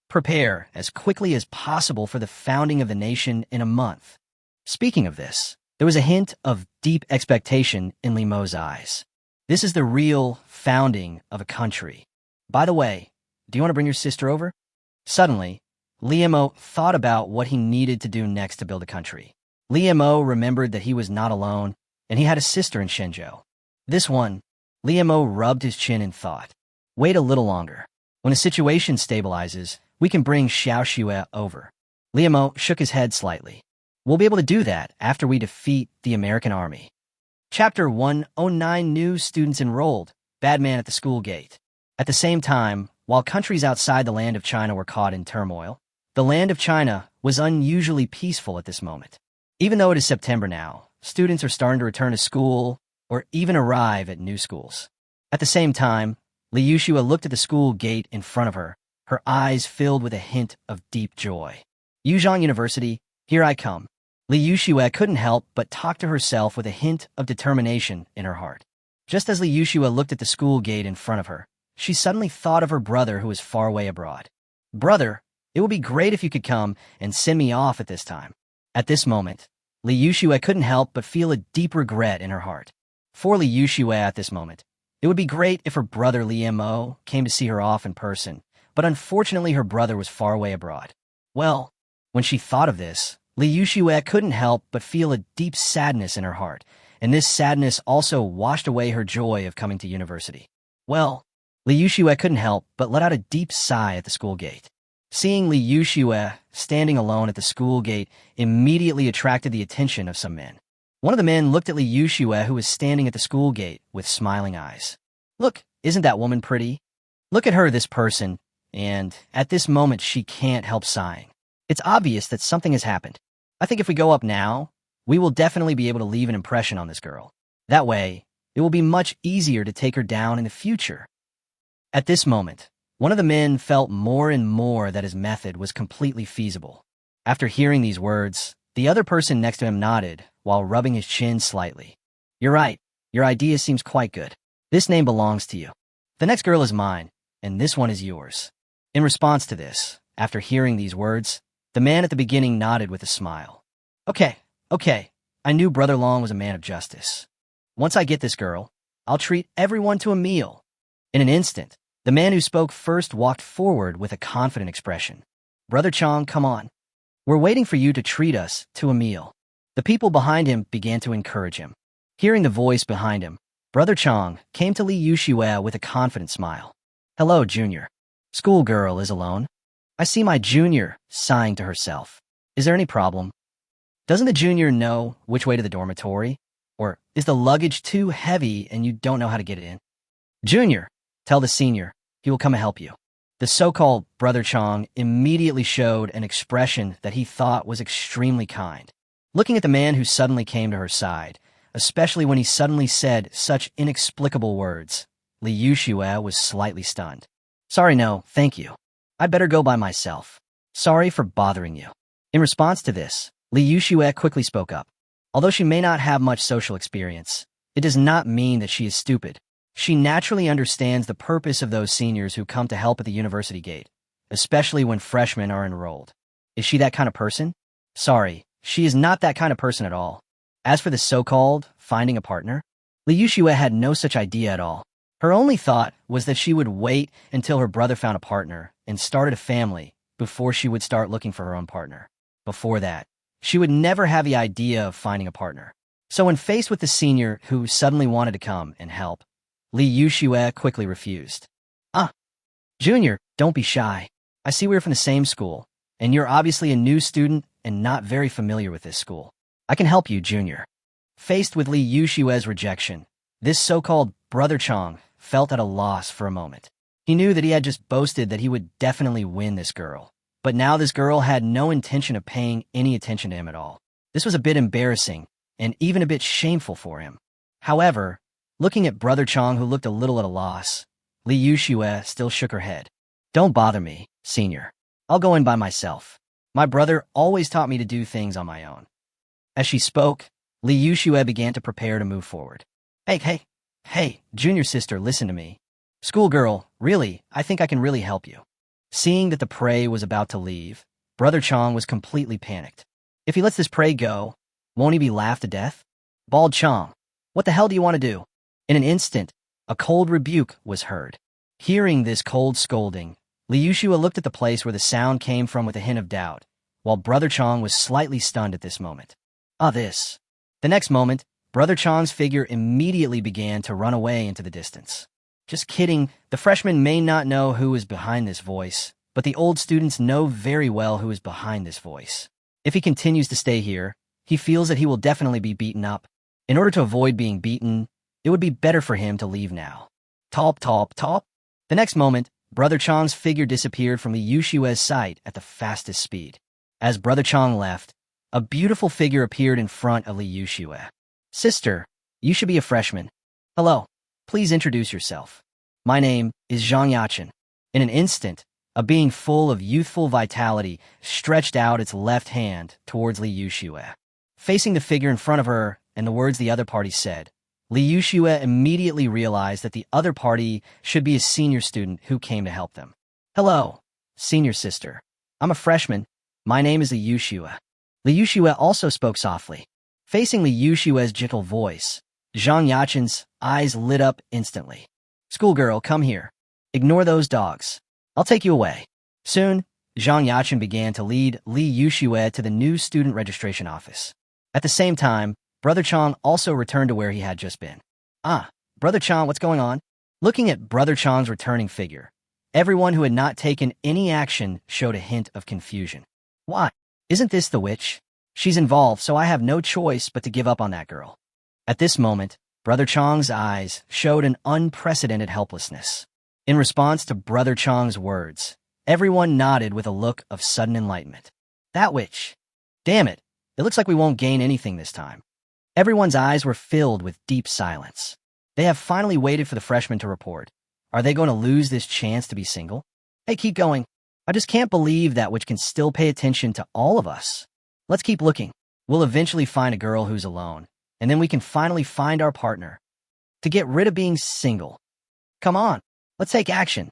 Prepare as quickly as possible for the founding of the nation in a month. Speaking of this, there was a hint of deep expectation in Liemo's eyes. This is the real founding of a country. By the way, do you want to bring your sister over? Suddenly, Liemo thought about what he needed to do next to build a country. Liemo remembered that he was not alone, and he had a sister in Shenzhou. This one, Liemo rubbed his chin and thought, wait a little longer. When the situation stabilizes, we can bring Xiaoxue over. Liemo shook his head slightly. We'll be able to do that after we defeat the American army. Chapter 109 New students enrolled. Bad man at the school gate. At the same time, while countries outside the land of China were caught in turmoil, the land of China was unusually peaceful at this moment. Even though it is September now, students are starting to return to school or even arrive at new schools. At the same time, Li Yushua looked at the school gate in front of her, her eyes filled with a hint of deep joy. Yuzhong University, here I come. Li Yushua couldn't help but talk to herself with a hint of determination in her heart. Just as Li Yushua looked at the school gate in front of her, she suddenly thought of her brother who was far away abroad. Brother, it would be great if you could come and send me off at this time. At this moment, Li Yushua couldn't help but feel a deep regret in her heart. For Li Yushua at this moment, it would be great if her brother Liemo came to see her off in person, but unfortunately her brother was far away abroad. Well, when she thought of this, Li Yushua couldn't help but feel a deep sadness in her heart, and this sadness also washed away her joy of coming to university. Well, Li Yushua couldn't help but let out a deep sigh at the school gate. Seeing Li Yushua standing alone at the school gate immediately attracted the attention of some men. One of the men looked at Li Yushua, who was standing at the school gate with smiling eyes. Look, isn't that woman pretty? Look at her, this person, and at this moment she can't help sighing. It's obvious that something has happened. I think if we go up now, we will definitely be able to leave an impression on this girl. That way, it will be much easier to take her down in the future. At this moment, one of the men felt more and more that his method was completely feasible. After hearing these words, the other person next to him nodded while rubbing his chin slightly. You're right. Your idea seems quite good. This name belongs to you. The next girl is mine, and this one is yours. In response to this, after hearing these words, the man at the beginning nodded with a smile. Okay. I knew Brother Long was a man of justice. Once I get this girl, I'll treat everyone to a meal. In an instant, the man who spoke first walked forward with a confident expression. Brother Chong, come on. We're waiting for you to treat us to a meal. The people behind him began to encourage him. Hearing the voice behind him, Brother Chong came to Li Yushua with a confident smile. Hello, Junior. Schoolgirl is alone. I see my junior sighing to herself. Is there any problem? Doesn't the junior know which way to the dormitory? Or is the luggage too heavy and you don't know how to get it in? Junior, tell the senior. He will come and help you. The so-called Brother Chong immediately showed an expression that he thought was extremely kind. Looking at the man who suddenly came to her side, especially when he suddenly said such inexplicable words, Li Yushua was slightly stunned. Sorry, no, thank you. I'd better go by myself. Sorry for bothering you. In response to this, Li Yushua quickly spoke up. Although she may not have much social experience, it does not mean that she is stupid. She naturally understands the purpose of those seniors who come to help at the university gate, especially when freshmen are enrolled. Is she that kind of person? Sorry, she is not that kind of person at all. As for the so-called finding a partner, Li Yushua had no such idea at all. Her only thought was that she would wait until her brother found a partner and started a family before she would start looking for her own partner. Before that, she would never have the idea of finding a partner. So when faced with the senior who suddenly wanted to come and help, Li Yushua quickly refused. Junior, don't be shy. I see we're from the same school, and you're obviously a new student and not very familiar with this school. I can help you, Junior. Faced with Li Yushua's rejection, this so-called Brother Chong felt at a loss for a moment. He knew that he had just boasted that he would definitely win this girl, but now this girl had no intention of paying any attention to him at all. This was a bit embarrassing and even a bit shameful for him. However, looking at Brother Chong, who looked a little at a loss, Li Yushua still shook her head. Don't bother me, senior. I'll go in by myself. My brother always taught me to do things on my own. As she spoke, Li Yushua began to prepare to move forward. Hey, junior sister, listen to me. Schoolgirl, really, I think I can really help you. Seeing that the prey was about to leave, Brother Chong was completely panicked. If he lets this prey go, won't he be laughed to death? Bald Chong, what the hell do you want to do? In an instant, a cold rebuke was heard. Hearing this cold scolding, Li Yushua looked at the place where the sound came from with a hint of doubt, while Brother Chong was slightly stunned at this moment. This. The next moment, Brother Chong's figure immediately began to run away into the distance. Just kidding, the freshman may not know who is behind this voice, but the old students know very well who is behind this voice. If he continues to stay here, he feels that he will definitely be beaten up. In order to avoid being beaten, it would be better for him to leave now. Top, top, top. The next moment, Brother Chong's figure disappeared from Li Yushua's sight at the fastest speed. As Brother Chong left, a beautiful figure appeared in front of Li Yushua. Sister, you should be a freshman. Hello, please introduce yourself. My name is Zhang Yachin. In an instant, a being full of youthful vitality stretched out its left hand towards Li Yushua. Facing the figure in front of her and the words the other party said, Li Yushua immediately realized that the other party should be a senior student who came to help them. Hello, senior sister. I'm a freshman. My name is Li Yushua. Li Yushua also spoke softly. Facing Li Yushua's gentle voice, Zhang Yachin's eyes lit up instantly. Schoolgirl, come here. Ignore those dogs. I'll take you away. Soon, Zhang Yachin began to lead Li Yushua to the new student registration office. At the same time, Brother Chong also returned to where he had just been. Brother Chong, what's going on? Looking at Brother Chong's returning figure, everyone who had not taken any action showed a hint of confusion. Why? Isn't this the witch? She's involved, so I have no choice but to give up on that girl. At this moment, Brother Chong's eyes showed an unprecedented helplessness. In response to Brother Chong's words, everyone nodded with a look of sudden enlightenment. That witch. Damn it, it looks like we won't gain anything this time. Everyone's eyes were filled with deep silence. They have finally waited for the freshman to report. Are they going to lose this chance to be single? Hey, keep going. I just can't believe that witch can still pay attention to all of us. Let's keep looking. We'll eventually find a girl who's alone, and then we can finally find our partner. To get rid of being single. Come on, let's take action.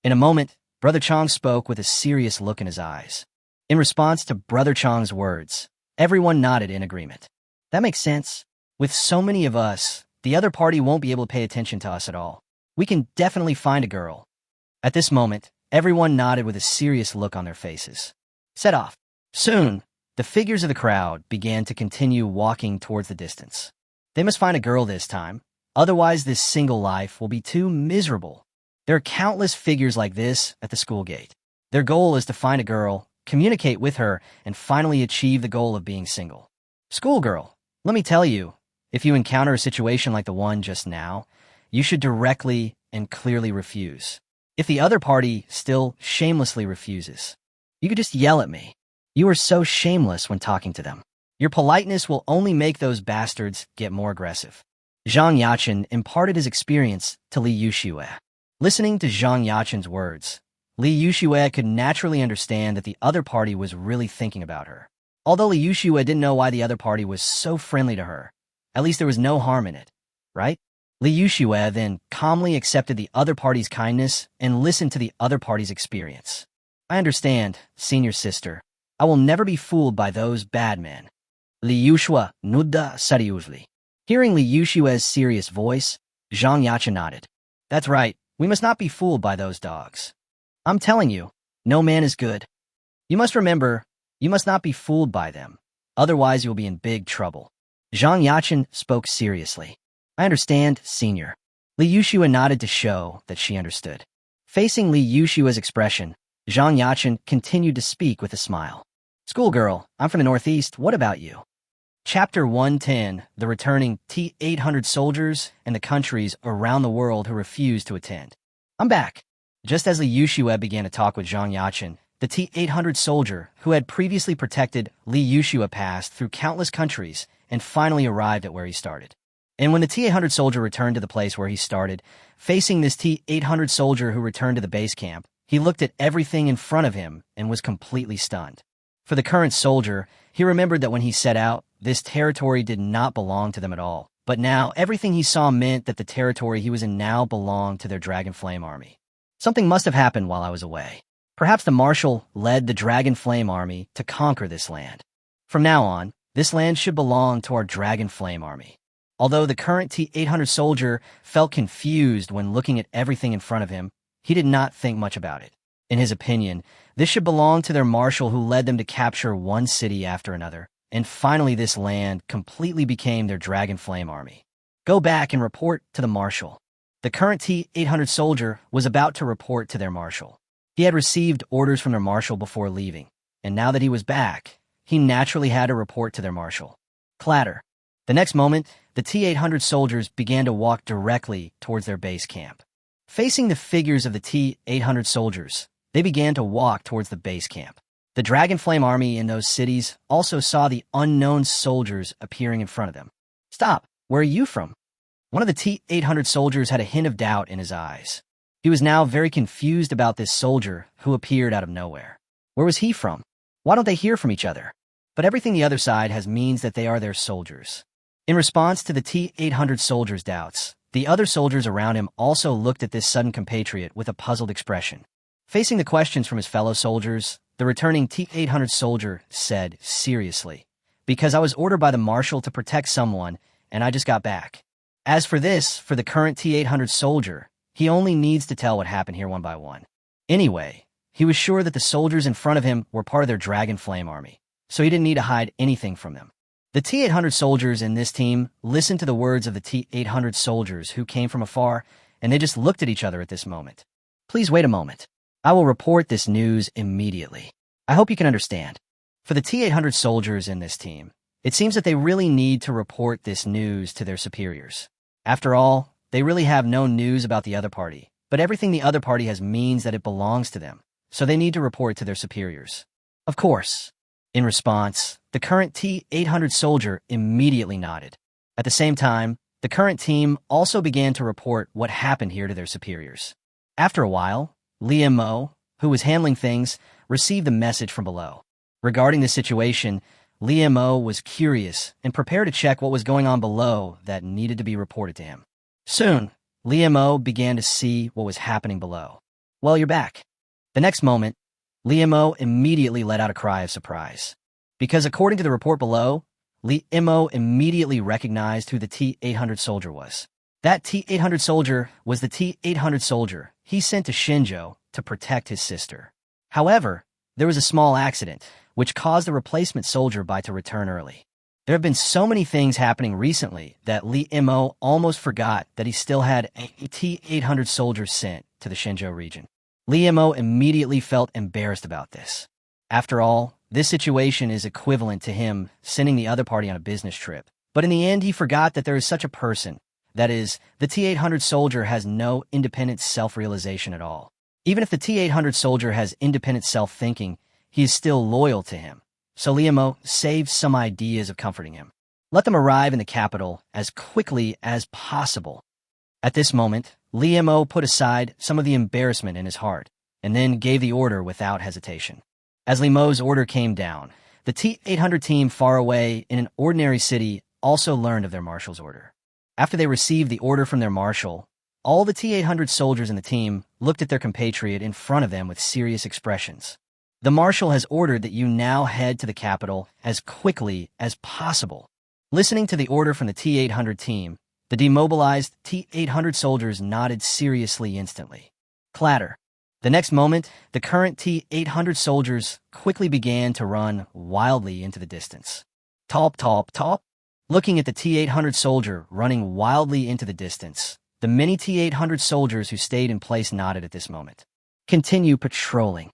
In a moment, Brother Chong spoke with a serious look in his eyes. In response to Brother Chong's words, everyone nodded in agreement. That makes sense. With so many of us, the other party won't be able to pay attention to us at all. We can definitely find a girl. At this moment, everyone nodded with a serious look on their faces. Set off. Soon, the figures of the crowd began to continue walking towards the distance. They must find a girl this time, otherwise this single life will be too miserable. There are countless figures like this at the school gate. Their goal is to find a girl, communicate with her, and finally achieve the goal of being single. Schoolgirl, let me tell you, if you encounter a situation like the one just now, you should directly and clearly refuse. If the other party still shamelessly refuses, you could just yell at me. You are so shameless when talking to them. Your politeness will only make those bastards get more aggressive. Zhang Yachin imparted his experience to Li Yushua. Listening to Zhang Yachin's words, Li Yushua could naturally understand that the other party was really thinking about her. Although Li Yushua didn't know why the other party was so friendly to her, at least there was no harm in it, right? Li Yushua then calmly accepted the other party's kindness and listened to the other party's experience. I understand, senior sister. I will never be fooled by those bad men. Li Yushua nudda seriously. Hearing Li Yushua's serious voice, Zhang Yachin nodded. That's right, we must not be fooled by those dogs. I'm telling you, no man is good. You must remember, you must not be fooled by them, otherwise you'll be in big trouble. Zhang Yachin spoke seriously. I understand, senior. Li Yushua nodded to show that she understood. Facing Li Yushua's expression, Zhang Yachin continued to speak with a smile. Schoolgirl, I'm from the Northeast, what about you? Chapter 110, the returning T-800 soldiers and the countries around the world who refused to attend. I'm back. Just as Li Yushua began to talk with Zhang Yachin, the T-800 soldier who had previously protected Li Yushua passed through countless countries and finally arrived at where he started. And when the T-800 soldier returned to the place where he started, facing this T-800 soldier who returned to the base camp, he looked at everything in front of him and was completely stunned. For the current soldier, he remembered that when he set out, this territory did not belong to them at all. But now, everything he saw meant that the territory he was in now belonged to their Dragon Flame army. Something must have happened while I was away. Perhaps the marshal led the Dragon Flame army to conquer this land. From now on, this land should belong to our Dragon Flame army. Although the current T-800 soldier felt confused when looking at everything in front of him, he did not think much about it. In his opinion, this should belong to their marshal who led them to capture one city after another, and finally this land completely became their Dragon Flame army. Go back and report to the marshal. The current T-800 soldier was about to report to their marshal. He had received orders from their marshal before leaving, and now that he was back, he naturally had to report to their marshal. Clatter. The next moment, the T-800 soldiers began to walk directly towards their base camp. Facing the figures of the T-800 soldiers, they began to walk towards the base camp. The Dragon Flame army in those cities also saw the unknown soldiers appearing in front of them. Stop! Where are you from? One of the T-800 soldiers had a hint of doubt in his eyes. He was now very confused about this soldier who appeared out of nowhere. Where was he from? Why don't they hear from each other? But everything the other side has means that they are their soldiers. In response to the T-800 soldiers' doubts, the other soldiers around him also looked at this sudden compatriot with a puzzled expression. Facing the questions from his fellow soldiers, the returning T-800 soldier said seriously, "Because I was ordered by the marshal to protect someone, and I just got back." As for the current T-800 soldier, he only needs to tell what happened here one by one. Anyway, he was sure that the soldiers in front of him were part of their Dragon Flame army, so he didn't need to hide anything from them. The T-800 soldiers in this team listened to the words of the T-800 soldiers who came from afar, and they just looked at each other at this moment. Please wait a moment. I will report this news immediately. I hope you can understand. For the T-800 soldiers in this team, it seems that they really need to report this news to their superiors. After all, they really have no news about the other party, but everything the other party has means that it belongs to them, so they need to report to their superiors. Of course. In response, the current T-800 soldier immediately nodded. At the same time, the current team also began to report what happened here to their superiors. After a while, Liam Mo, who was handling things, received a message from below. Regarding the situation, Liam Mo was curious and prepared to check what was going on below that needed to be reported to him. Soon, Liam Mo began to see what was happening below. "Well, you're back." The next moment, Liam Mo immediately let out a cry of surprise. Because according to the report below, Liam Mo immediately recognized who the T-800 soldier was. That T-800 soldier was the T-800 soldier he sent to Shinjo to protect his sister. However, there was a small accident, which caused the replacement soldier to return early. There have been so many things happening recently that Liam Mo almost forgot that he still had a T-800 soldier sent to the Shinjo region. Liam Mo immediately felt embarrassed about this. After all, this situation is equivalent to him sending the other party on a business trip. But in the end, he forgot that there is such a person. That is, the T-800 soldier has no independent self-realization at all. Even if the T-800 soldier has independent self-thinking, he is still loyal to him. So Liam Mo saved some ideas of comforting him. Let them arrive in the capital as quickly as possible. At this moment, Liam Mo put aside some of the embarrassment in his heart, and then gave the order without hesitation. As Liam Mo's order came down, the T-800 team far away in an ordinary city also learned of their marshal's order. After they received the order from their marshal, all the T-800 soldiers in the team looked at their compatriot in front of them with serious expressions. The marshal has ordered that you now head to the capital as quickly as possible. Listening to the order from the T-800 team, the demobilized T-800 soldiers nodded seriously instantly. Clatter. The next moment, the current T-800 soldiers quickly began to run wildly into the distance. Top, top, top. Looking at the T-800 soldier running wildly into the distance, the many T-800 soldiers who stayed in place nodded at this moment. Continue patrolling.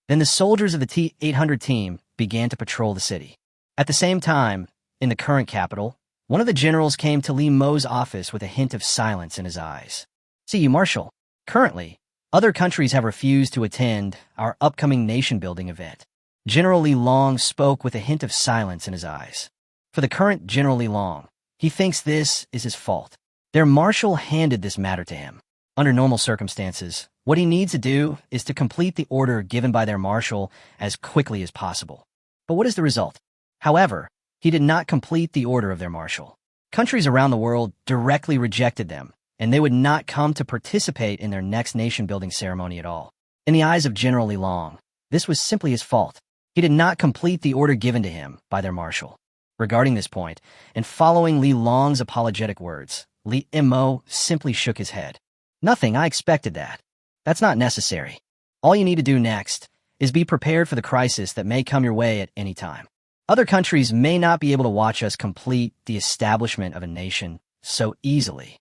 Then the soldiers of the T-800 team began to patrol the city. At the same time, in the current capital, one of the generals came to Liam Mo's office with a hint of silence in his eyes. "See you, Marshal. Currently, other countries have refused to attend our upcoming nation-building event." General Li Long spoke with a hint of silence in his eyes. For the current General Li Long, he thinks this is his fault. Their marshal handed this matter to him. Under normal circumstances, what he needs to do is to complete the order given by their marshal as quickly as possible. But what is the result? However, he did not complete the order of their marshal. Countries around the world directly rejected them, and they would not come to participate in their next nation-building ceremony at all. In the eyes of General Li Long, this was simply his fault. He did not complete the order given to him by their marshal. Regarding this point, and following Li Long's apologetic words, Liam Mo simply shook his head. "Nothing, I expected that. That's not necessary." All you need to do next is be prepared for the crisis that may come your way at any time. Other countries may not be able to watch us complete the establishment of a nation so easily.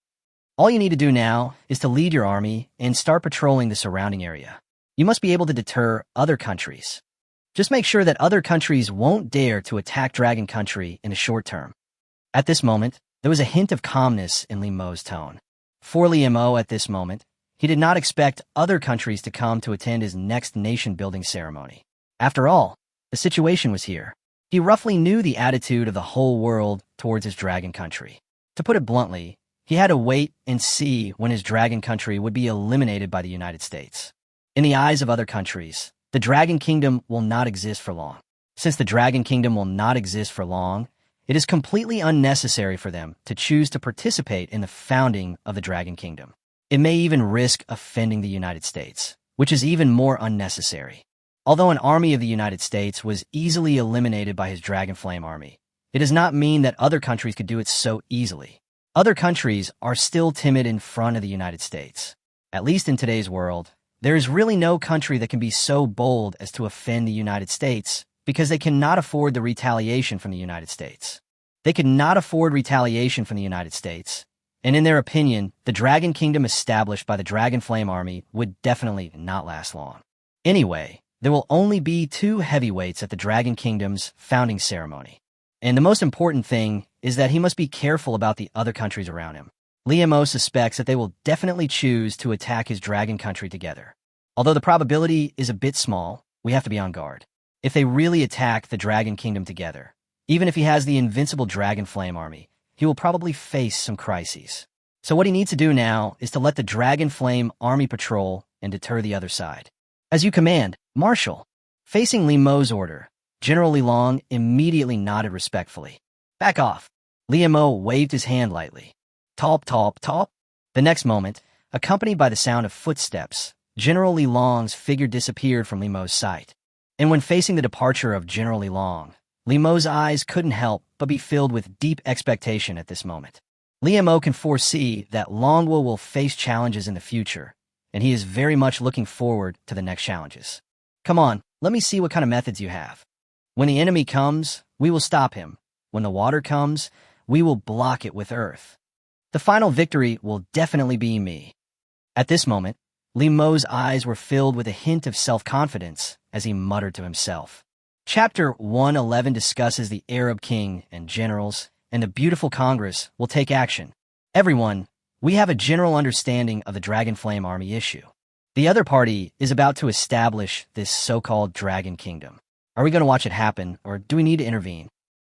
All you need to do now is to lead your army and start patrolling the surrounding area. You must be able to deter other countries. Just make sure that other countries won't dare to attack Dragon Country in the short term. At this moment, there was a hint of calmness in Li Mo's tone. For Li Mo at this moment, he did not expect other countries to come to attend his next nation-building ceremony. After all, the situation was here. He roughly knew the attitude of the whole world towards his Dragon Country. To put it bluntly, he had to wait and see when his Dragon Country would be eliminated by the United States. In the eyes of other countries, the Dragon Kingdom will not exist for long. Since the Dragon Kingdom will not exist for long, it is completely unnecessary for them to choose to participate in the founding of the Dragon Kingdom. It may even risk offending the United States, which is even more unnecessary. Although an army of the United States was easily eliminated by his Dragon Flame army, it does not mean that other countries could do it so easily. Other countries are still timid in front of the United States. At least in today's world, there is really no country that can be so bold as to offend the United States because they cannot afford the retaliation from the United States. They could not afford retaliation from the United States, and in their opinion, the Dragon Kingdom established by the Dragon Flame army would definitely not last long. Anyway, there will only be 2 heavyweights at the Dragon Kingdom's founding ceremony. And the most important thing is that he must be careful about the other countries around him. Li Mo suspects that they will definitely choose to attack his Dragon Country together. Although the probability is a bit small, we have to be on guard. If they really attack the Dragon Kingdom together, even if he has the invincible Dragon Flame army, he will probably face some crises. So what he needs to do now is to let the Dragon Flame army patrol and deter the other side. As you command, Marshal. Facing Li Mo's order, General Li Long immediately nodded respectfully. Back off. Li Mo waved his hand lightly. Talp, talp, talp. The next moment, accompanied by the sound of footsteps, General Li Long's figure disappeared from Li Mo's sight. And when facing the departure of General Li Long, Li Mo's eyes couldn't help but be filled with deep expectation at this moment. Li Mo can foresee that Longwo will face challenges in the future, and he is very much looking forward to the next challenges. Come on, let me see what kind of methods you have. When the enemy comes, we will stop him. When the water comes, we will block it with earth. The final victory will definitely be me. At this moment, Li Mo's eyes were filled with a hint of self-confidence as he muttered to himself. Chapter 111 discusses the Arab king and generals, and the beautiful Congress will take action. Everyone, we have a general understanding of the Dragon Flame army issue. The other party is about to establish this so-called Dragon Kingdom. Are we going to watch it happen, or do we need to intervene?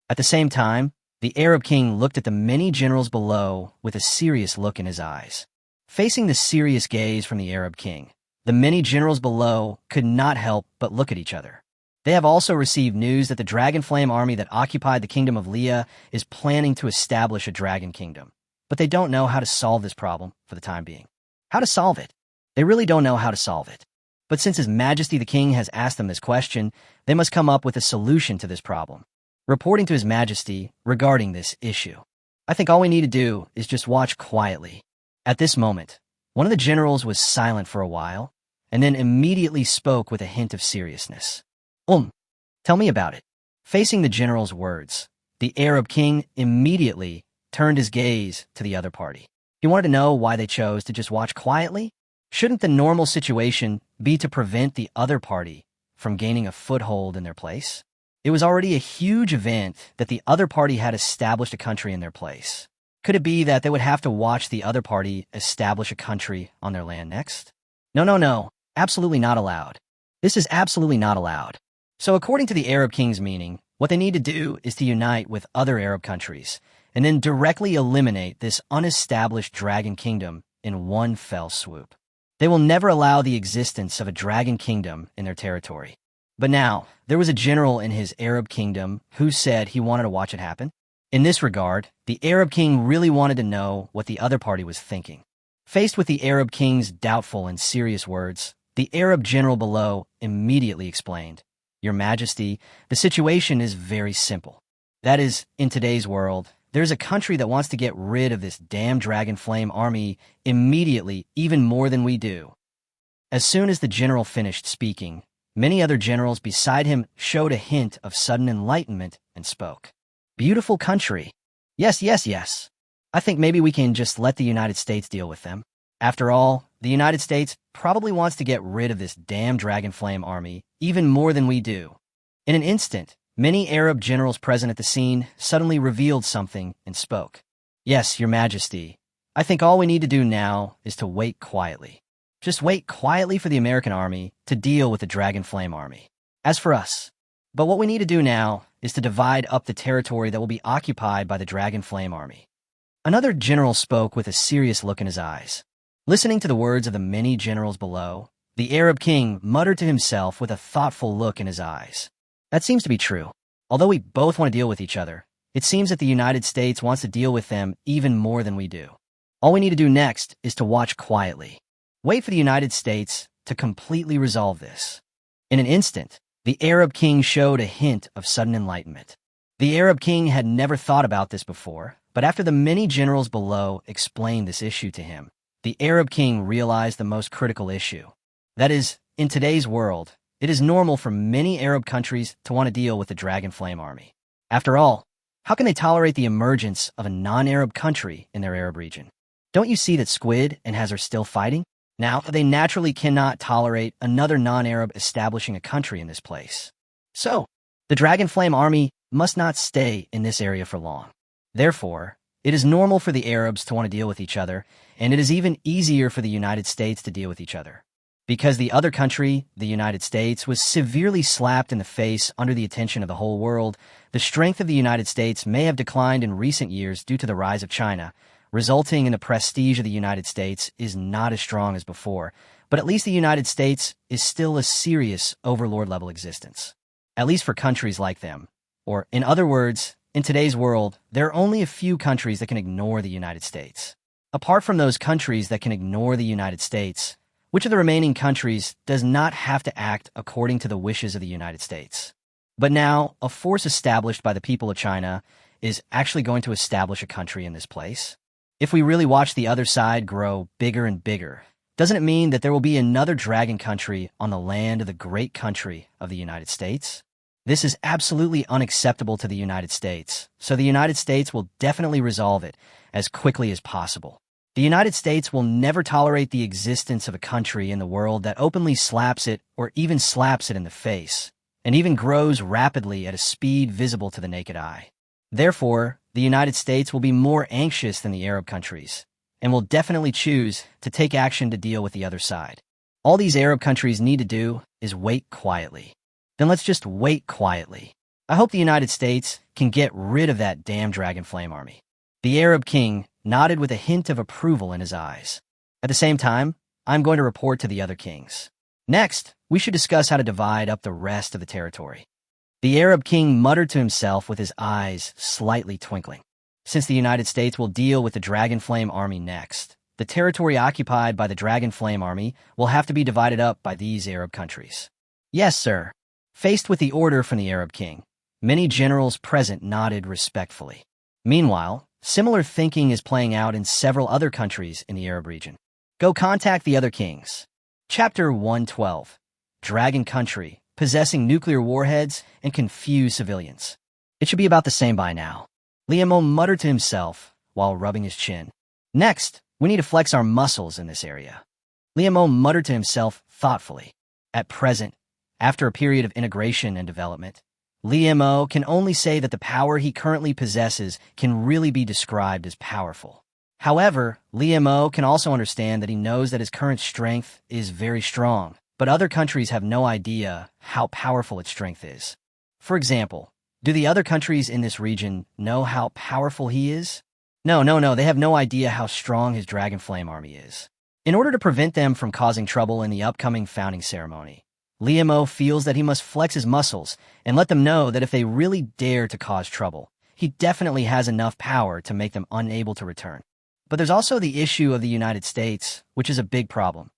At the same time, the Arab king looked at the many generals below with a serious look in his eyes. Facing the serious gaze from the Arab king, the many generals below could not help but look at each other. They have also received news that the Dragon Flame army that occupied the kingdom of Leah is planning to establish a Dragon Kingdom. But they don't know how to solve this problem for the time being. How to solve it? They really don't know how to solve it. But since His Majesty the King has asked them this question, they must come up with a solution to this problem, reporting to His Majesty regarding this issue. I think all we need to do is just watch quietly. At this moment, one of the generals was silent for a while, and then immediately spoke with a hint of seriousness. Tell me about it. Facing the general's words, the Arab king immediately turned his gaze to the other party. He wanted to know why they chose to just watch quietly. Shouldn't the normal situation be to prevent the other party from gaining a foothold in their place? It was already a huge event that the other party had established a country in their place. Could it be that they would have to watch the other party establish a country on their land next? No. Absolutely not allowed. This is absolutely not allowed. So according to the Arab king's meaning, what they need to do is to unite with other Arab countries and then directly eliminate this unestablished Dragon Kingdom in one fell swoop. They will never allow the existence of a Dragon Kingdom in their territory. But now, there was a general in his Arab kingdom who said he wanted to watch it happen. In this regard, the Arab king really wanted to know what the other party was thinking. Faced with the Arab king's doubtful and serious words, the Arab general below immediately explained, "Your Majesty, the situation is very simple. That is, in today's world, there's a country that wants to get rid of this damn Dragon Flame army immediately, even more than we do. As soon as the general finished speaking, many other generals beside him showed a hint of sudden enlightenment and spoke. Beautiful country. Yes, yes, yes. I think maybe we can just let the United States deal with them. After all, the United States probably wants to get rid of this damn Dragonflame army even more than we do. In an instant, many Arab generals present at the scene suddenly revealed something and spoke. Yes, Your Majesty. I think all we need to do now is to wait quietly. Just wait quietly for the American army to deal with the Dragonflame army. As for us. But what we need to do now is to divide up the territory that will be occupied by the Dragonflame army. Another general spoke with a serious look in his eyes. Listening to the words of the many generals below, the Arab king muttered to himself with a thoughtful look in his eyes. That seems to be true. Although we both want to deal with each other, it seems that the United States wants to deal with them even more than we do. All we need to do next is to watch quietly. Wait for the United States to completely resolve this. In an instant, the Arab king showed a hint of sudden enlightenment. The Arab king had never thought about this before, but after the many generals below explained this issue to him, the Arab king realized the most critical issue. That is, in today's world, it is normal for many Arab countries to want to deal with the Dragonflame army. After all, how can they tolerate the emergence of a non-Arab country in their Arab region? Don't you see that Squid and Haz are still fighting? Now, they naturally cannot tolerate another non-Arab establishing a country in this place. So, the Dragonflame army must not stay in this area for long. Therefore, it is normal for the Arabs to want to deal with each other, and it is even easier for the United States to deal with each other. Because the other country, the United States, was severely slapped in the face under the attention of the whole world, the strength of the United States may have declined in recent years due to the rise of China, resulting in the prestige of the United States is not as strong as before, but at least the United States is still a serious overlord-level existence. At least for countries like them. Or, in other words, in today's world, there are only a few countries that can ignore the United States. Apart from those countries that can ignore the United States, which of the remaining countries does not have to act according to the wishes of the United States? But now, a force established by the people of China is actually going to establish a country in this place. If we really watch the other side grow bigger and bigger, doesn't it mean that there will be another dragon country on the land of the great country of the United States? This is absolutely unacceptable to the United States, so the United States will definitely resolve it as quickly as possible. The United States will never tolerate the existence of a country in the world that openly slaps it or even slaps it in the face, and even grows rapidly at a speed visible to the naked eye. Therefore, the United States will be more anxious than the Arab countries, and will definitely choose to take action to deal with the other side. All these Arab countries need to do is wait quietly. Then let's just wait quietly. I hope the United States can get rid of that damn Dragonflame army. The Arab king nodded with a hint of approval in his eyes. At the same time, I'm going to report to the other kings. Next, we should discuss how to divide up the rest of the territory. The Arab king muttered to himself with his eyes slightly twinkling. Since the United States will deal with the Dragonflame army next, the territory occupied by the Dragonflame army will have to be divided up by these Arab countries. Yes, sir. Faced with the order from the Arab king, many generals present nodded respectfully. Meanwhile, similar thinking is playing out in several other countries in the Arab region. Go contact the other kings. Chapter 112. Dragon Country, possessing nuclear warheads and confuse civilians. It should be about the same by now. Liamo muttered to himself while rubbing his chin. Next, we need to flex our muscles in this area. Liamo muttered to himself thoughtfully. At present, after a period of integration and development, Liamo can only say that the power he currently possesses can really be described as powerful. However, Liamo can also understand that he knows that his current strength is very strong, but other countries have no idea how powerful its strength is. For example, do the other countries in this region know how powerful he is? No, they have no idea how strong his Dragonflame army is. In order to prevent them from causing trouble in the upcoming founding ceremony, Liamo feels that he must flex his muscles and let them know that if they really dare to cause trouble, he definitely has enough power to make them unable to return. But there's also the issue of the United States, which is a big problem.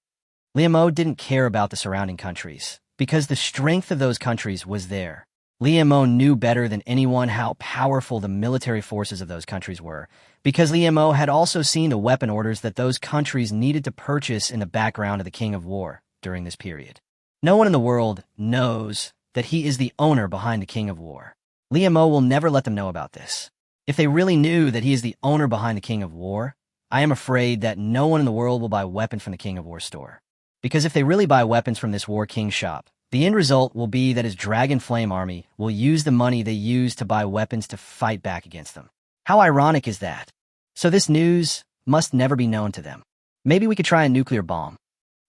Liamo didn't care about the surrounding countries, because the strength of those countries was there. Liamo knew better than anyone how powerful the military forces of those countries were, because Liamo had also seen the weapon orders that those countries needed to purchase in the background of the King of War. during this period. No one in the world knows that he is the owner behind the King of War. Liu Mo will never let them know about this. If they really knew that he is the owner behind the King of War, I am afraid that no one in the world will buy weapons from the King of War store. Because if they really buy weapons from this War King shop, the end result will be that his Dragon Flame army will use the money they use to buy weapons to fight back against them. How ironic is that? So this news must never be known to them. Maybe we could try a nuclear bomb.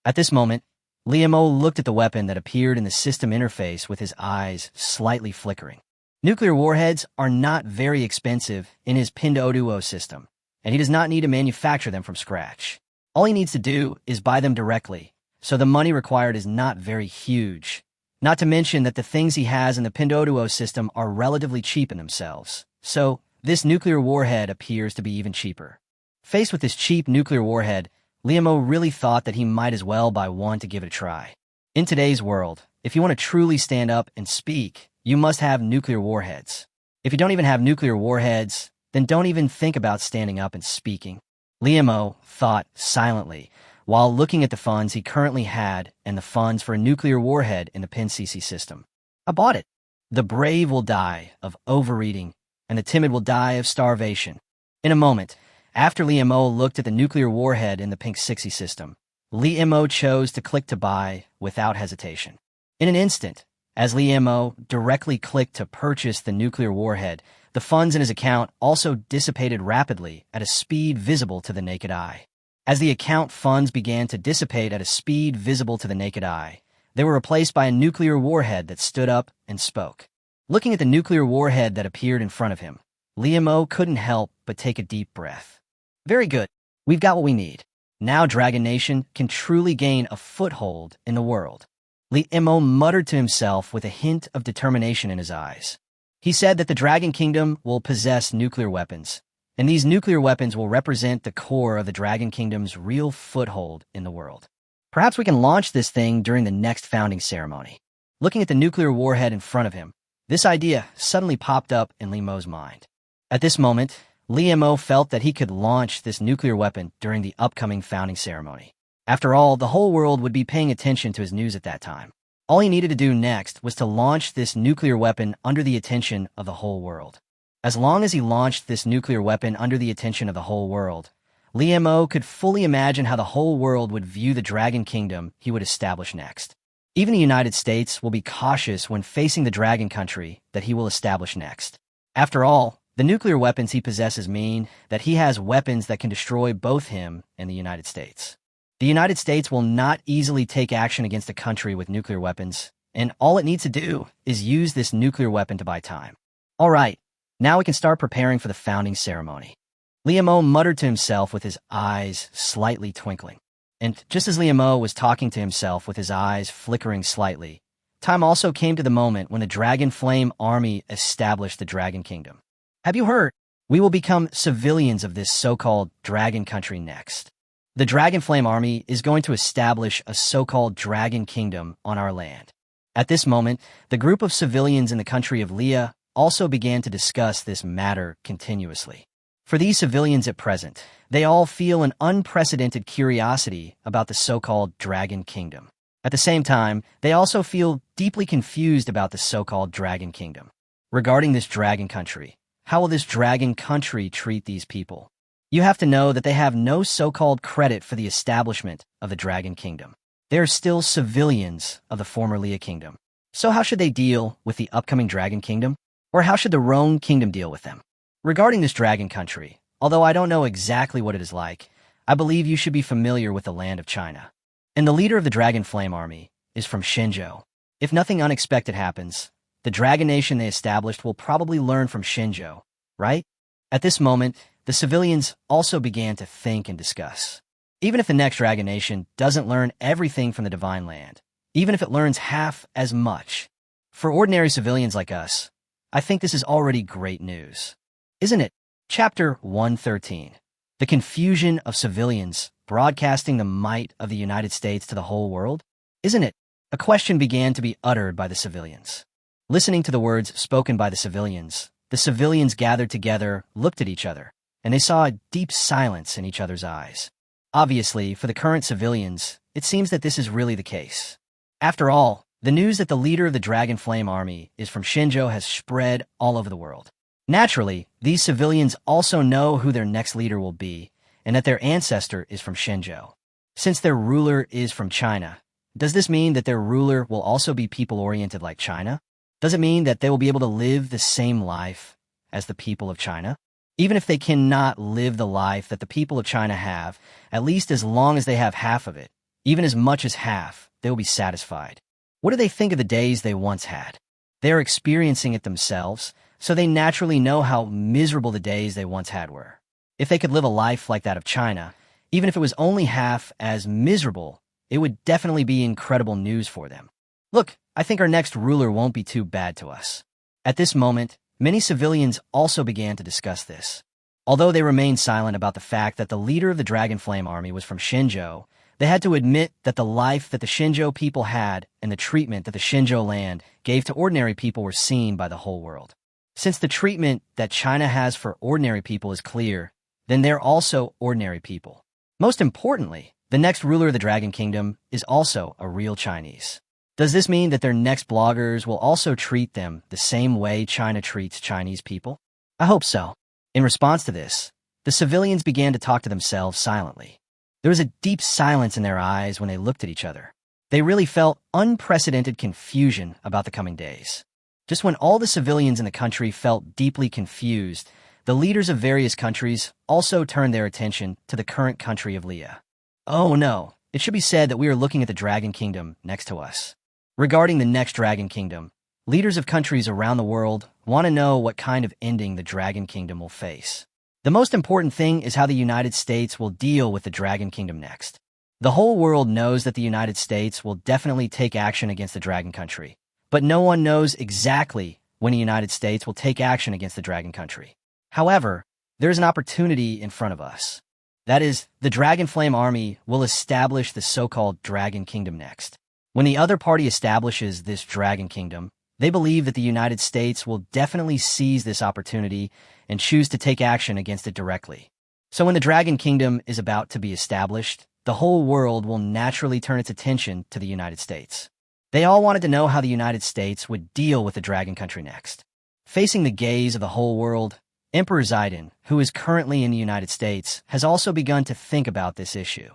At this moment, Liu Mo looked at the weapon that appeared in the system interface with his eyes slightly flickering. Nuclear warheads are not very expensive in his Pinduoduo system, and he does not need to manufacture them from scratch. All he needs to do is buy them directly, so the money required is not very huge. Not to mention that the things he has in the Pinduoduo system are relatively cheap in themselves, so this nuclear warhead appears to be even cheaper. Faced with this cheap nuclear warhead, Liu Mo really thought that he might as well buy one to give it a try. In today's world, if you want to truly stand up and speak, you must have nuclear warheads. If you don't even have nuclear warheads, then don't even think about standing up and speaking. Liu Mo thought silently while looking at the funds he currently had and the funds for a nuclear warhead in the PinCC system. I bought it. The brave will die of overeating, and the timid will die of starvation. In a moment, after Liu Mo looked at the nuclear warhead in the Pink 60 system, Liu Mo chose to click to buy without hesitation. In an instant, as Liu Mo directly clicked to purchase the nuclear warhead, the funds in his account also dissipated rapidly at a speed visible to the naked eye. As the account funds began to dissipate at a speed visible to the naked eye, they were replaced by a nuclear warhead that stood up and spoke. Looking at the nuclear warhead that appeared in front of him, Liu Mo couldn't help but take a deep breath. Very good. We've got what we need. Now Dragon Nation can truly gain a foothold in the world. Liu Mo muttered to himself with a hint of determination in his eyes. He said that the Dragon Kingdom will possess nuclear weapons, and these nuclear weapons will represent the core of the Dragon Kingdom's real foothold in the world. Perhaps we can launch this thing during the next founding ceremony. Looking at the nuclear warhead in front of him, this idea suddenly popped up in Liu Mo's mind. At this moment, Liu Mo felt that he could launch this nuclear weapon during the upcoming founding ceremony. After all, the whole world would be paying attention to his news at that time. All he needed to do next was to launch this nuclear weapon under the attention of the whole world. As long as he launched this nuclear weapon under the attention of the whole world, Liu Mo could fully imagine how the whole world would view the Dragon Kingdom he would establish next. Even the United States will be cautious when facing the Dragon Country that he will establish next. After all, the nuclear weapons he possesses mean that he has weapons that can destroy both him and the United States. The United States will not easily take action against a country with nuclear weapons, and all it needs to do is use this nuclear weapon to buy time. All right, now we can start preparing for the founding ceremony. Liu Mo muttered to himself with his eyes slightly twinkling. And just as Liu Mo was talking to himself with his eyes flickering slightly, time also came to the moment when the Dragon Flame army established the Dragon Kingdom. Have you heard? We will become civilians of this so-called Dragon Country next. The Dragon Flame army is going to establish a so-called Dragon Kingdom on our land. At this moment, the group of civilians in the country of Leah also began to discuss this matter continuously. For these civilians at present, they all feel an unprecedented curiosity about the so-called Dragon Kingdom. At the same time, they also feel deeply confused about the so-called Dragon Kingdom. Regarding this Dragon Country, how will this Dragon Country treat these people? You have to know that they have no so-called credit for the establishment of the Dragon Kingdom. They are still civilians of the former Leah Kingdom. So how should they deal with the upcoming Dragon Kingdom? Or how should the Roan Kingdom deal with them? Regarding this Dragon Country, although I don't know exactly what it is like, I believe you should be familiar with the land of China. And the leader of the Dragon Flame army is from Shenzhou. If nothing unexpected happens, the Dragon Nation they established will probably learn from Shenzhou, right? At this moment, the civilians also began to think and discuss. Even if the next Dragon Nation doesn't learn everything from the Divine Land, even if it learns half as much, for ordinary civilians like us, I think this is already great news. Isn't it? Chapter 113. The confusion of civilians broadcasting the might of the United States to the whole world? Isn't it? A question began to be uttered by the civilians. Listening to the words spoken by the civilians gathered together, looked at each other, and they saw a deep silence in each other's eyes. Obviously, for the current civilians, it seems that this is really the case. After all, the news that the leader of the Dragon Flame Army is from Shenzhou has spread all over the world. Naturally, these civilians also know who their next leader will be and that their ancestor is from Shenzhou. Since their ruler is from China, does this mean that their ruler will also be people-oriented like China? Does it mean that they will be able to live the same life as the people of China? Even if they cannot live the life that the people of China have, at least as long as they have half of it, even as much as half, they will be satisfied. What do they think of the days they once had? They are experiencing it themselves, so they naturally know how miserable the days they once had were. If they could live a life like that of China, even if it was only half as miserable, it would definitely be incredible news for them. Look, I think our next ruler won't be too bad to us. At this moment, many civilians also began to discuss this. Although they remained silent about the fact that the leader of the Dragon Flame Army was from Shenzhou, they had to admit that the life that the Shenzhou people had and the treatment that the Shenzhou land gave to ordinary people were seen by the whole world. Since the treatment that China has for ordinary people is clear, then they're also ordinary people. Most importantly, the next ruler of the Dragon Kingdom is also a real Chinese. Does this mean that their next bloggers will also treat them the same way China treats Chinese people? I hope so. In response to this, the civilians began to talk to themselves silently. There was a deep silence in their eyes when they looked at each other. They really felt unprecedented confusion about the coming days. Just when all the civilians in the country felt deeply confused, the leaders of various countries also turned their attention to the current country of Leah. Oh no, it should be said that we are looking at the Dragon Kingdom next to us. Regarding the next Dragon Kingdom, leaders of countries around the world want to know what kind of ending the Dragon Kingdom will face. The most important thing is how the United States will deal with the Dragon Kingdom next. The whole world knows that the United States will definitely take action against the Dragon Country, but no one knows exactly when the United States will take action against the Dragon Country. However, there is an opportunity in front of us. That is, the Dragon Flame Army will establish the so-called Dragon Kingdom next. When the other party establishes this Dragon Kingdom, they believe that the United States will definitely seize this opportunity and choose to take action against it directly. So when the Dragon Kingdom is about to be established, the whole world will naturally turn its attention to the United States. They all wanted to know how the United States would deal with the Dragon Country next. Facing the gaze of the whole world, Emperor Zidane, who is currently in the United States, has also begun to think about this issue.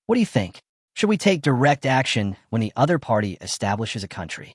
What do you think? Should we take direct action when the other party establishes a country?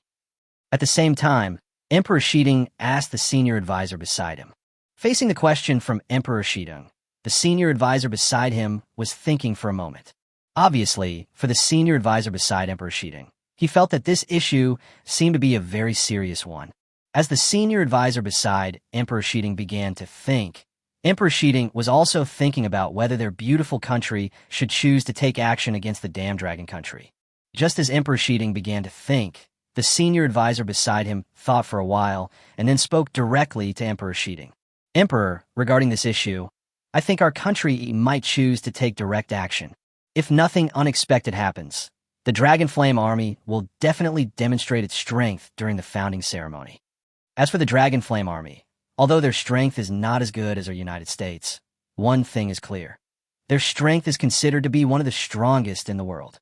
At the same time, Emperor Shidong asked the senior advisor beside him. Facing the question from Emperor Shidong, the senior advisor beside him was thinking for a moment. Obviously, for the senior advisor beside Emperor Shidong, he felt that this issue seemed to be a very serious one. As the senior advisor beside Emperor Shidong began to think, Emperor Shidong was also thinking about whether their beautiful country should choose to take action against the damn Dragon Country. Just as Emperor Shidong began to think, the senior advisor beside him thought for a while and then spoke directly to Emperor Shidong. Emperor, regarding this issue, I think our country might choose to take direct action. If nothing unexpected happens, the Dragon Flame Army will definitely demonstrate its strength during the founding ceremony. As for the Dragon Flame Army, although their strength is not as good as our United States, one thing is clear. Their strength is considered to be one of the strongest in the world.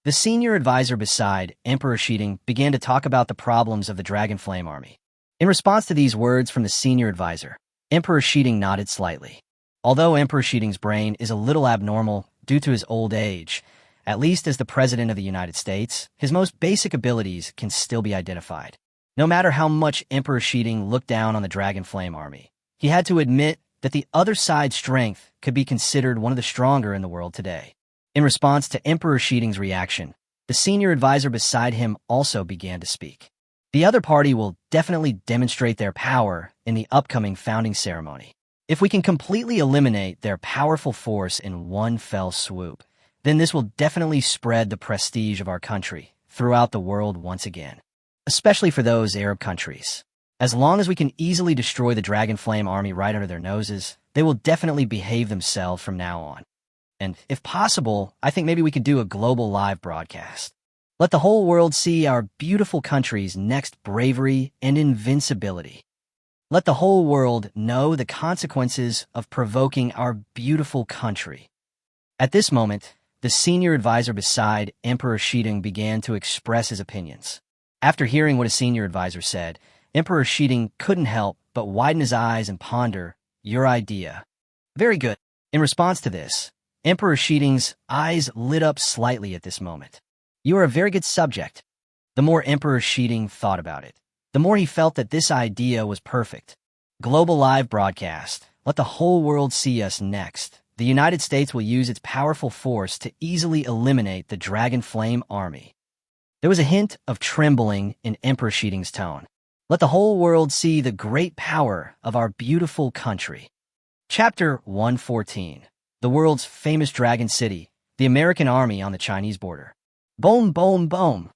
The senior advisor beside Emperor Shidong began to talk about the problems of the Dragon Flame Army. In response to these words from the senior advisor, Emperor Shidong nodded slightly. Although Emperor Shidong's brain is a little abnormal due to his old age, at least as the President of the United States, his most basic abilities can still be identified. No matter how much Emperor Shidong looked down on the Dragon Flame Army, he had to admit that the other side's strength could be considered one of the stronger in the world today. In response to Emperor Shidong's reaction, the senior advisor beside him also began to speak. The other party will definitely demonstrate their power in the upcoming founding ceremony. If we can completely eliminate their powerful force in one fell swoop, then this will definitely spread the prestige of our country throughout the world once again, especially for those Arab countries. As long as we can easily destroy the Dragon Flame Army right under their noses, they will definitely behave themselves from now on. And if possible, I think maybe we could do a global live broadcast. Let the whole world see our beautiful country's next bravery and invincibility. Let the whole world know the consequences of provoking our beautiful country. At this moment, the senior advisor beside Emperor Shidong began to express his opinions. After hearing what his senior advisor said, Emperor Shidong couldn't help but widen his eyes and ponder, "Your idea." "Very good." In response to this, Emperor Shidong's eyes lit up slightly at this moment. "You are a very good subject." The more Emperor Shidong thought about it, the more he felt that this idea was perfect. Global live broadcast. Let the whole world see us next. The United States will use its powerful force to easily eliminate the Dragon Flame Army. There was a hint of trembling in Emperor Shidong's tone. Let the whole world see the great power of our beautiful country. Chapter 114. The world's famous Dragon City, the American Army on the Chinese border. Boom, boom, boom.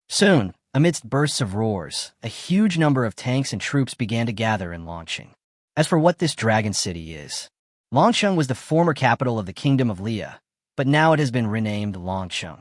Soon, amidst bursts of roars, a huge number of tanks and troops began to gather in Longsheng. As for what this Dragon City is, Longsheng was the former capital of the Kingdom of Leah, but now it has been renamed Longsheng.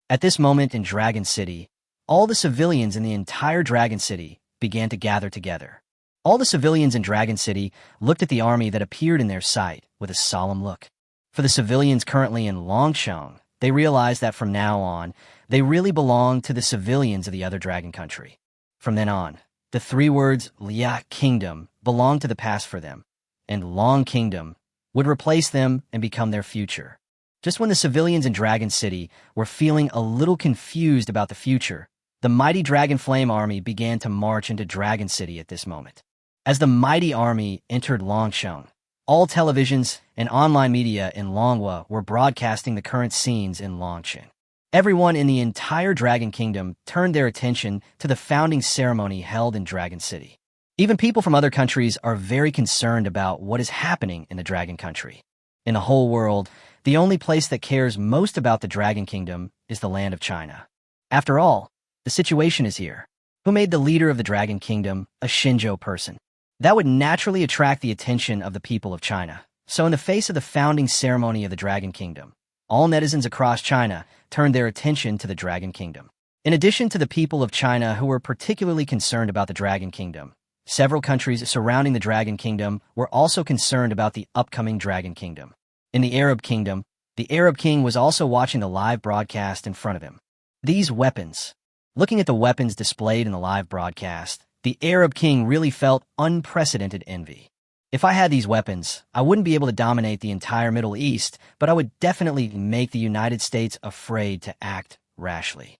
At this moment in Dragon City, all the civilians in the entire Dragon City began to gather together. All the civilians in Dragon City looked at the army that appeared in their sight with a solemn look. For the civilians currently in Longsheng, they realized that from now on, they really belonged to the civilians of the other dragon country. From then on, the three words Leah Kingdom belonged to the past for them, and Long Kingdom would replace them and become their future. Just when the civilians in Dragon City were feeling a little confused about the future, the mighty Dragon Flame Army began to march into Dragon City at this moment. As the mighty army entered Longsheng, all televisions and online media in Manhwa were broadcasting the current scenes in Longsheng. Everyone in the entire Dragon Kingdom turned their attention to the founding ceremony held in Dragon City. Even people from other countries are very concerned about what is happening in the Dragon Country. In the whole world, the only place that cares most about the Dragon Kingdom is the land of China. After all, the situation is here. Who made the leader of the Dragon Kingdom a Shenzhou person? That would naturally attract the attention of the people of China. So in the face of the founding ceremony of the Dragon Kingdom, all netizens across China turned their attention to the Dragon Kingdom. In addition to the people of China who were particularly concerned about the Dragon Kingdom, several countries surrounding the Dragon Kingdom were also concerned about the upcoming Dragon Kingdom. In the Arab Kingdom, the Arab king was also watching the live broadcast in front of him. These weapons. Looking at the weapons displayed in the live broadcast, the Arab king really felt unprecedented envy. If I had these weapons, I wouldn't be able to dominate the entire Middle East, but I would definitely make the United States afraid to act rashly.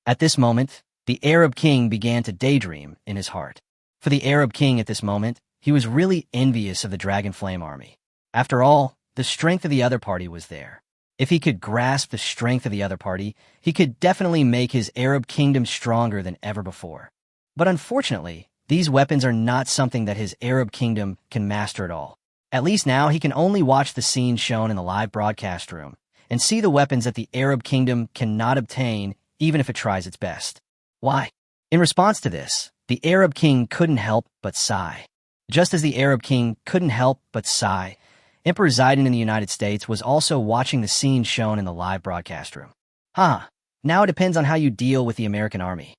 At this moment, the Arab king began to daydream in his heart. For the Arab king at this moment, he was really envious of the Dragon Flame Army. After all, the strength of the other party was there. If he could grasp the strength of the other party, he could definitely make his Arab kingdom stronger than ever before. But unfortunately, these weapons are not something that his Arab kingdom can master at all. At least now he can only watch the scenes shown in the live broadcast room and see the weapons that the Arab kingdom cannot obtain even if it tries its best. Why? In response to this, the Arab king couldn't help but sigh. Just as the Arab king couldn't help but sigh, Emperor Zidane in the United States was also watching the scenes shown in the live broadcast room. Now it depends on how you deal with the American army.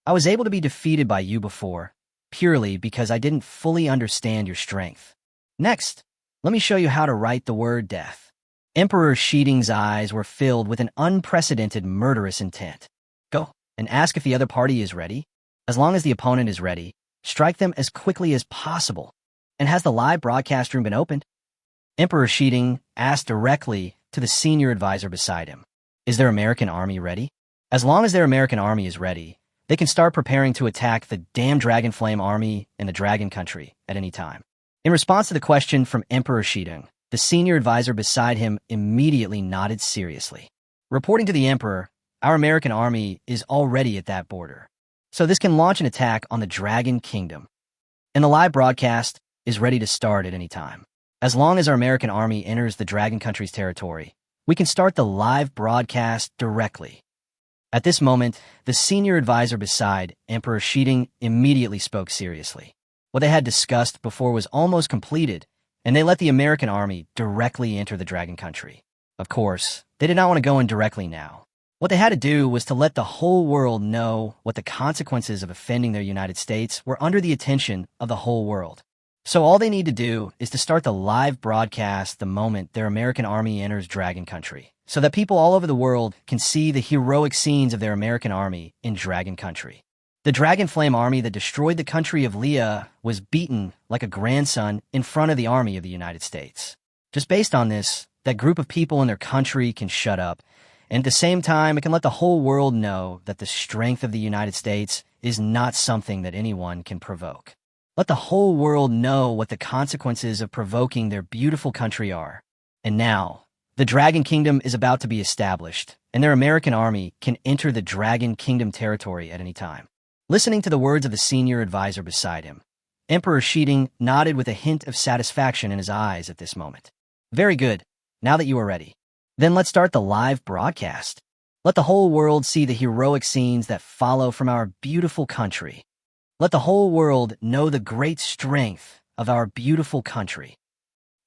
I was able to be defeated by you before, purely because I didn't fully understand your strength. Next, let me show you how to write the word death. Emperor Shidong's eyes were filled with an unprecedented murderous intent. Go and ask if the other party is ready. As long as the opponent is ready, strike them as quickly as possible. And has the live broadcast room been opened? Emperor Shidong asked directly to the senior advisor beside him. Is their American army ready? As long as their American army is ready, they can start preparing to attack the damn Dragon Flame Army in the Dragon Country at any time. In response to the question from Emperor Shidong, the senior advisor beside him immediately nodded seriously. Reporting to the Emperor, our American army is already at that border, so this can launch an attack on the Dragon Kingdom. And the live broadcast is ready to start at any time. As long as our American army enters the Dragon Country's territory, we can start the live broadcast directly. At this moment, the senior advisor beside Emperor Shidong immediately spoke seriously. What they had discussed before was almost completed, and they let the American army directly enter the Dragon Country. Of course, they did not want to go in directly now. What they had to do was to let the whole world know what the consequences of offending their United States were under the attention of the whole world. So all they need to do is to start the live broadcast the moment their American army enters Dragon Country, so that people all over the world can see the heroic scenes of their American army in Dragon Country. The Dragon Flame army that destroyed the country of Leah was beaten like a grandson in front of the army of the United States. Just based on this, that group of people in their country can shut up, and at the same time, it can let the whole world know that the strength of the United States is not something that anyone can provoke. Let the whole world know what the consequences of provoking their beautiful country are. And now, the Dragon Kingdom is about to be established, and their American army can enter the Dragon Kingdom territory at any time. Listening to the words of the senior advisor beside him, Emperor Shiding nodded with a hint of satisfaction in his eyes at this moment. Very good. Now that you are ready, then let's start the live broadcast. Let the whole world see the heroic scenes that follow from our beautiful country. Let the whole world know the great strength of our beautiful country.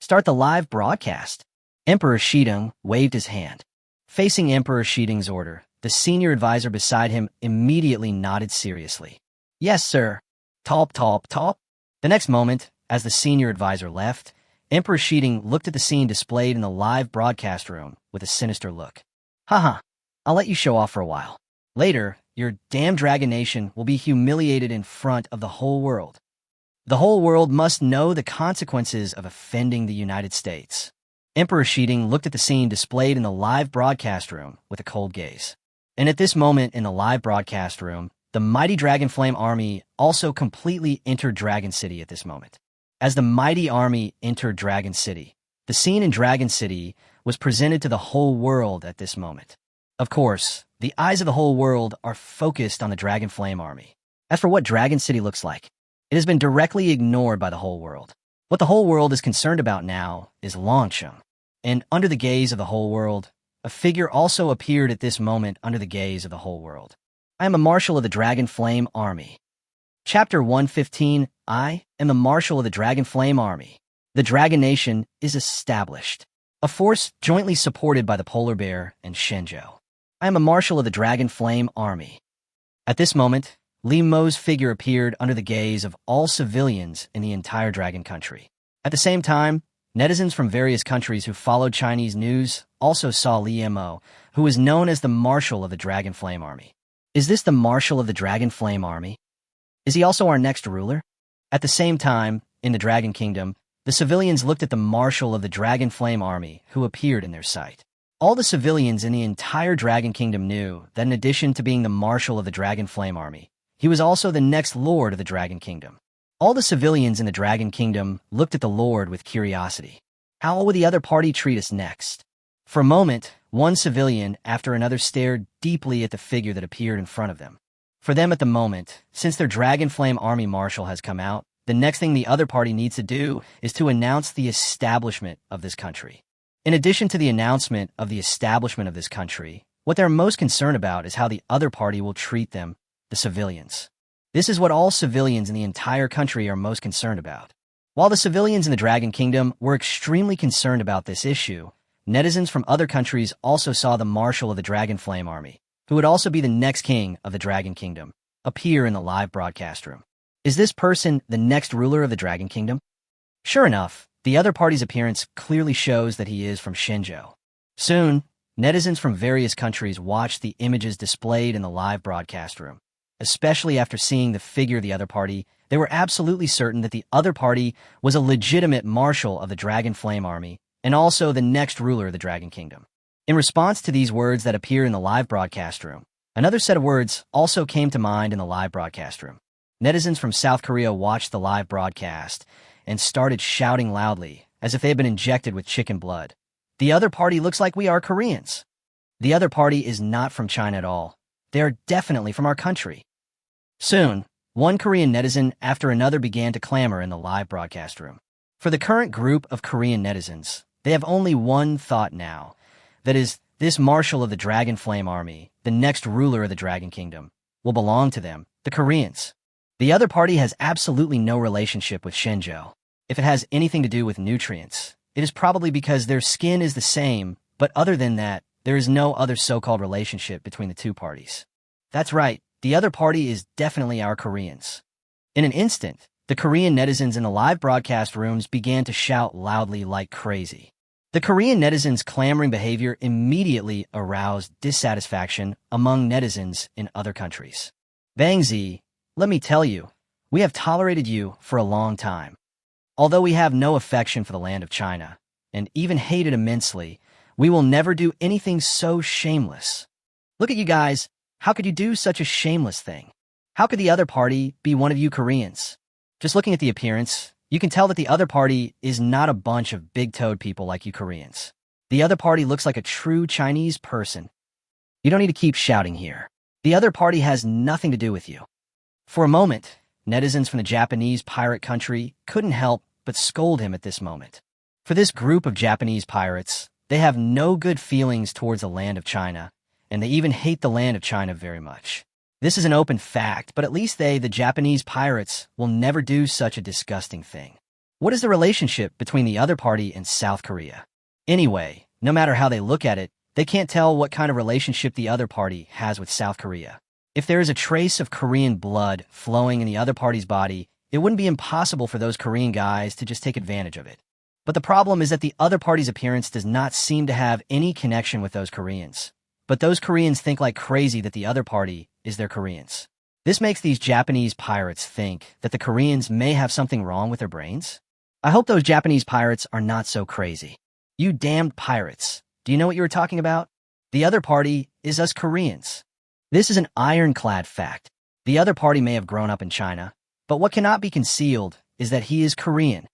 Start the live broadcast. Emperor Shiding waved his hand. Facing Emperor Shiding's order, the senior advisor beside him immediately nodded seriously. Yes, sir. Talp, talp, talp. The next moment, as the senior advisor left, Emperor Shiding looked at the scene displayed in the live broadcast room with a sinister look. Haha, I'll let you show off for a while. Later, your damn Dragon Nation will be humiliated in front of the whole world. The whole world must know the consequences of offending the United States. Emperor Shiding looked at the scene displayed in the live broadcast room with a cold gaze. And at this moment in the live broadcast room, the mighty Dragon Flame army also completely entered Dragon City at this moment. As the mighty army entered Dragon City, the scene in Dragon City was presented to the whole world at this moment. Of course, the eyes of the whole world are focused on the Dragon Flame army. As for what Dragon City looks like, it has been directly ignored by the whole world. What the whole world is concerned about now is Longsheng. And under the gaze of the whole world, a figure also appeared at this moment under the gaze of the whole world. I am a marshal of the Dragon Flame army. Chapter 115, I am the marshal of the Dragon Flame army. The Dragon Nation is established. A force jointly supported by the Polar Bear and Shenzhou. I am a marshal of the Dragon Flame army. At this moment, Li Mo's figure appeared under the gaze of all civilians in the entire Dragon Country. At the same time, netizens from various countries who followed Chinese news also saw Li Mo, who is known as the Marshal of the Dragon Flame army. Is this the Marshal of the Dragon Flame army? Is he also our next ruler? At the same time, in the Dragon Kingdom, the civilians looked at the Marshal of the Dragon Flame army who appeared in their sight. All the civilians in the entire Dragon Kingdom knew that in addition to being the Marshal of the Dragon Flame army, he was also the next Lord of the Dragon Kingdom. All the civilians in the Dragon Kingdom looked at the Lord with curiosity. How would the other party treat us next? For a moment, one civilian after another stared deeply at the figure that appeared in front of them. For them at the moment, since their Dragon Flame army marshal has come out, the next thing the other party needs to do is to announce the establishment of this country. In addition to the announcement of the establishment of this country, what they're most concerned about is how the other party will treat them, the civilians. This is what all civilians in the entire country are most concerned about. While the civilians in the Dragon Kingdom were extremely concerned about this issue, netizens from other countries also saw the Marshal of the Dragon Flame army, who would also be the next king of the Dragon Kingdom, appear in the live broadcast room. Is this person the next ruler of the Dragon Kingdom? Sure enough, the other party's appearance clearly shows that he is from Shenzhou. Soon, netizens from various countries watched the images displayed in the live broadcast room. Especially after seeing the figure of the other party, they were absolutely certain that the other party was a legitimate marshal of the Dragon Flame army and also the next ruler of the Dragon Kingdom. In response to these words that appear in the live broadcast room, another set of words also came to mind in the live broadcast room. Netizens from South Korea watched the live broadcast and started shouting loudly as if they had been injected with chicken blood. The other party looks like we are Koreans. The other party is not from China at all. They are definitely from our country. Soon, one Korean netizen after another began to clamor in the live broadcast room. For the current group of Korean netizens, they have only one thought now. That is, this marshal of the Dragon Flame army, the next ruler of the Dragon Kingdom, will belong to them, the Koreans. The other party has absolutely no relationship with Shenzhou. If it has anything to do with nutrients, it is probably because their skin is the same, but other than that, there is no other so-called relationship between the two parties. That's right, the other party is definitely our Koreans. In an instant, The Korean netizens in the live broadcast rooms began to shout loudly like crazy. The Korean netizens' clamoring behavior immediately aroused dissatisfaction among netizens in other countries. Bang Z, let me tell you, we have tolerated you for a long time. Although we have no affection for the land of China, and even hate it immensely, we will never do anything so shameless. Look at you guys. How could you do such a shameless thing? How could the other party be one of you Koreans? Just looking at the appearance, you can tell that the other party is not a bunch of big-toed people like you Koreans. The other party looks like a true Chinese person. You don't need to keep shouting here. The other party has nothing to do with you. For a moment, netizens from the Japanese pirate country couldn't help but scold him at this moment. For this group of Japanese pirates, they have no good feelings towards the land of China, and they even hate the land of China very much. This is an open fact, but at least they, the Japanese pirates, will never do such a disgusting thing. What is the relationship between the other party and South Korea? Anyway, no matter how they look at it, they can't tell what kind of relationship the other party has with South Korea. If there is a trace of Korean blood flowing in the other party's body, it wouldn't be impossible for those Korean guys to just take advantage of it. But the problem is that the other party's appearance does not seem to have any connection with those Koreans. But those Koreans think like crazy that the other party is their Koreans. This makes these Japanese pirates think that the Koreans may have something wrong with their brains. I hope those Japanese pirates are not so crazy. You damned pirates. Do you know what you were talking about? The other party is us Koreans. This is an ironclad fact. The other party may have grown up in China, but what cannot be concealed is that he is Korean.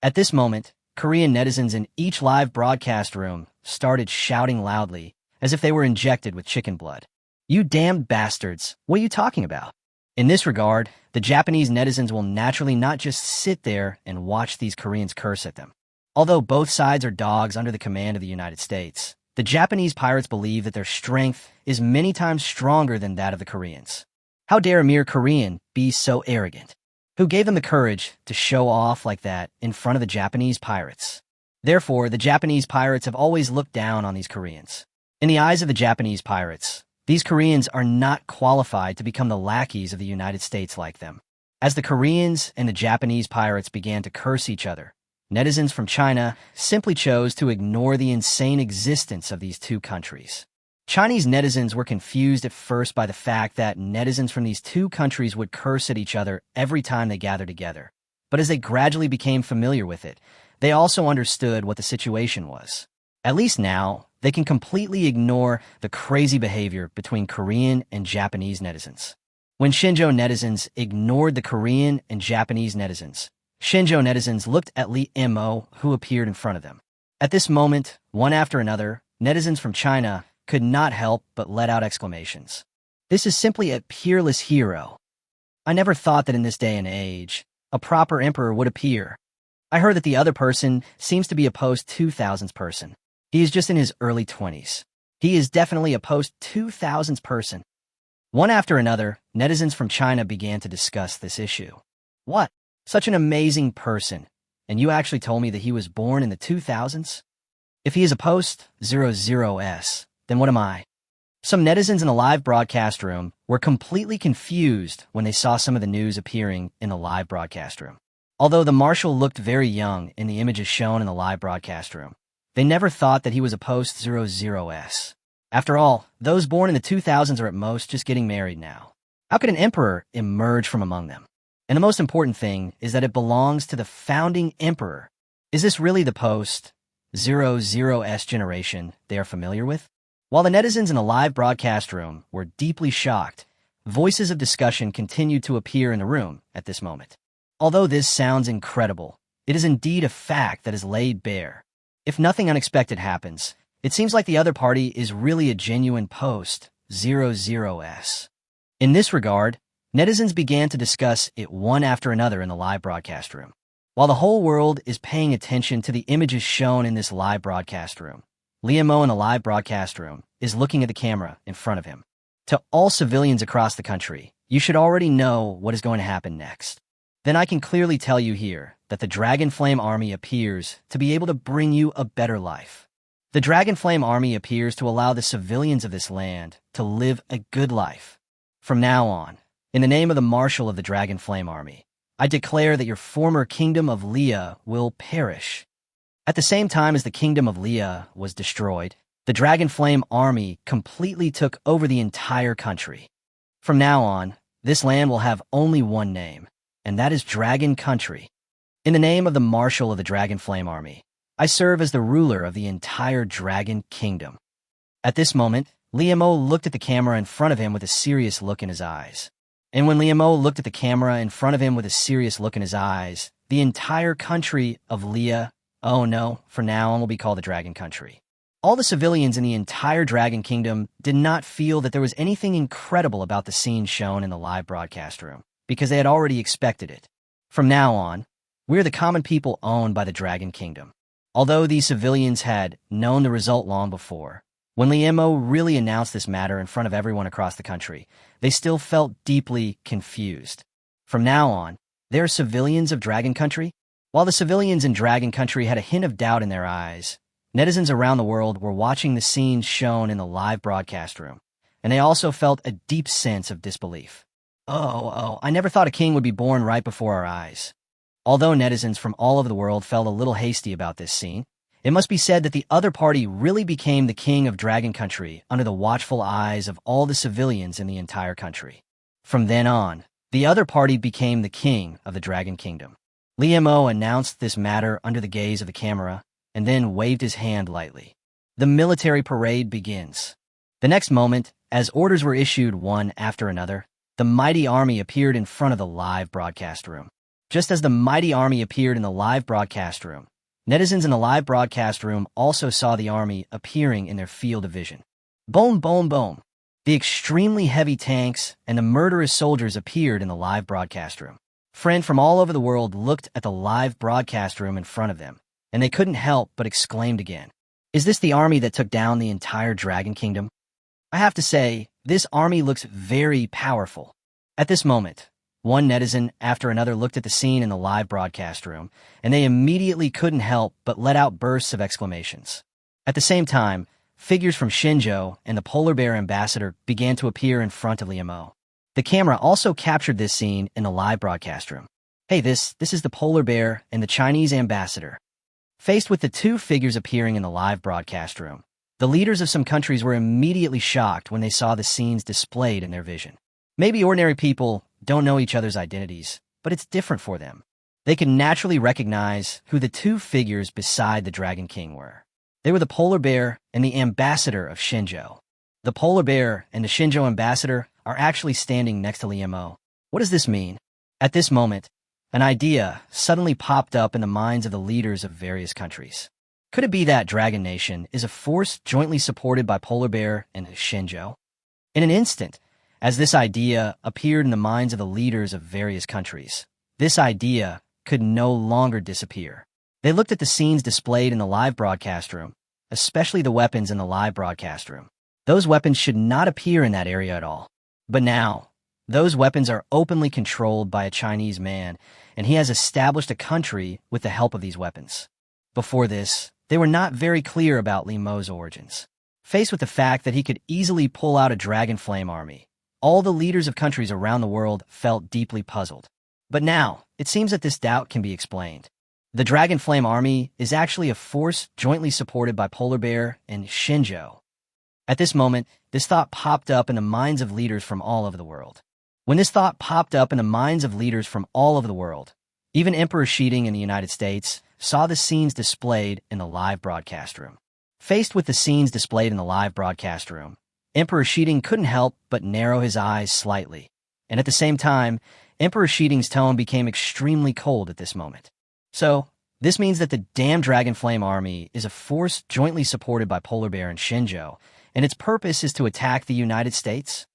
At this moment, Korean netizens in each live broadcast room started shouting loudly as if they were injected with chicken blood. You damned bastards, what are you talking about? In this regard, the Japanese netizens will naturally not just sit there and watch these Koreans curse at them. Although both sides are dogs under the command of the United States, the Japanese pirates believe that their strength is many times stronger than that of the Koreans. How dare a mere Korean be so arrogant? Who gave them the courage to show off like that in front of the Japanese pirates? Therefore, the Japanese pirates have always looked down on these Koreans. In the eyes of the Japanese pirates, these Koreans are not qualified to become the lackeys of the United States like them. As the Koreans and the Japanese pirates began to curse each other, netizens from China simply chose to ignore the insane existence of these two countries. Chinese netizens were confused at first by the fact that netizens from these two countries would curse at each other every time they gathered together. But as they gradually became familiar with it, they also understood what the situation was. At least now, they can completely ignore the crazy behavior between Korean and Japanese netizens. When Shenzhou netizens ignored the Korean and Japanese netizens, Shenzhou netizens looked at Li Mo, who appeared in front of them. At this moment, one after another, netizens from China could not help but let out exclamations. This is simply a peerless hero. I never thought that in this day and age, a proper emperor would appear. I heard that the other person seems to be a post-2000s person. He is just in his early 20s. He is definitely a post-2000s person. One after another, netizens from China began to discuss this issue. What? Such an amazing person. And you actually told me that he was born in the 2000s? If he is a post-00s, then what am I? Some netizens in the live broadcast room were completely confused when they saw some of the news appearing in the live broadcast room. Although the marshal looked very young in the images shown in the live broadcast room, they never thought that he was a post-00s. After all, those born in the 2000s are at most just getting married now. How could an emperor emerge from among them? And the most important thing is that it belongs to the founding emperor. Is this really the post-00s generation they are familiar with? While the netizens in the live broadcast room were deeply shocked, voices of discussion continued to appear in the room at this moment. Although this sounds incredible, it is indeed a fact that is laid bare. If nothing unexpected happens, it seems like the other party is really a genuine post-00s. In this regard, netizens began to discuss it one after another in the live broadcast room. While the whole world is paying attention to the images shown in this live broadcast room, Liamo in the live broadcast room is looking at the camera in front of him. To all civilians across the country, you should already know what is going to happen next. Then I can clearly tell you here that the Dragon Flame Army appears to be able to bring you a better life. The Dragon Flame Army appears to allow the civilians of this land to live a good life. From now on, in the name of the Marshal of the Dragon Flame Army, I declare that your former kingdom of Leah will perish. At the same time as the kingdom of Leah was destroyed, the Dragon Flame army completely took over the entire country. From now on, this land will have only one name, and that is Dragon Country. In the name of the Marshal of the Dragon Flame army, I serve as the ruler of the entire Dragon Kingdom. At this moment, Liamo looked at the camera in front of him with a serious look in his eyes. And when Liamo looked at the camera in front of him with a serious look in his eyes, the entire country of Leah, oh no, for now on will be called the Dragon Country. All the civilians in the entire Dragon Kingdom did not feel that there was anything incredible about the scene shown in the live broadcast room, because they had already expected it. From now on, we're the common people owned by the Dragon Kingdom. Although these civilians had known the result long before, when Liamo really announced this matter in front of everyone across the country, they still felt deeply confused. From now on, they are civilians of Dragon Country? While the civilians in Dragon Country had a hint of doubt in their eyes, netizens around the world were watching the scenes shown in the live broadcast room, and they also felt a deep sense of disbelief. I never thought a king would be born right before our eyes. Although netizens from all over the world felt a little hasty about this scene, it must be said that the other party really became the king of Dragon Country under the watchful eyes of all the civilians in the entire country. From then on, the other party became the king of the Dragon Kingdom. Liamo announced this matter under the gaze of the camera and then waved his hand lightly. The military parade begins. The next moment, as orders were issued one after another, the mighty army appeared in front of the live broadcast room. Just as the mighty army appeared in the live broadcast room, netizens in the live broadcast room also saw the army appearing in their field of vision. Boom, boom, boom. The extremely heavy tanks and the murderous soldiers appeared in the live broadcast room. Friends from all over the world looked at the live broadcast room in front of them, and they couldn't help but exclaimed again, "Is this the army that took down the entire Dragon Kingdom?" I have to say, this army looks very powerful. At this moment, one netizen after another looked at the scene in the live broadcast room, and they immediately couldn't help but let out bursts of exclamations. At the same time, figures from Shinjo and the polar bear ambassador began to appear in front of Liamo. The camera also captured this scene in the live broadcast room. Hey, this is the polar bear and the Chinese ambassador. Faced with the two figures appearing in the live broadcast room, the leaders of some countries were immediately shocked when they saw the scenes displayed in their vision. Maybe ordinary people don't know each other's identities, but it's different for them. They can naturally recognize who the two figures beside the Dragon King were. They were the polar bear and the ambassador of Shinjo. The polar bear and the Shinjo ambassador are actually standing next to Liamo. What does this mean? At this moment, an idea suddenly popped up in the minds of the leaders of various countries. Could it be that Dragon Nation is a force jointly supported by Polar Bear and Shinjo? In an instant, as this idea appeared in the minds of the leaders of various countries, this idea could no longer disappear. They looked at the scenes displayed in the live broadcast room, especially the weapons in the live broadcast room. Those weapons should not appear in that area at all. But now, those weapons are openly controlled by a Chinese man, and he has established a country with the help of these weapons. Before this, they were not very clear about Liamo's origins. Faced with the fact that he could easily pull out a Dragon Flame army, all the leaders of countries around the world felt deeply puzzled. But now, it seems that this doubt can be explained. The Dragon Flame army is actually a force jointly supported by Polar Bear and Shinjo. At this moment, this thought popped up in the minds of leaders from all over the world. When this thought popped up in the minds of leaders from all over the world, even Emperor Shiding in the United States saw the scenes displayed in the live broadcast room. Faced with the scenes displayed in the live broadcast room, Emperor Shiding couldn't help but narrow his eyes slightly, and at the same time, Emperor Shiding's tone became extremely cold at this moment. So, this means that the damn Dragon Flame army is a force jointly supported by Polar Bear and Shinjo, and its purpose is to attack the United States?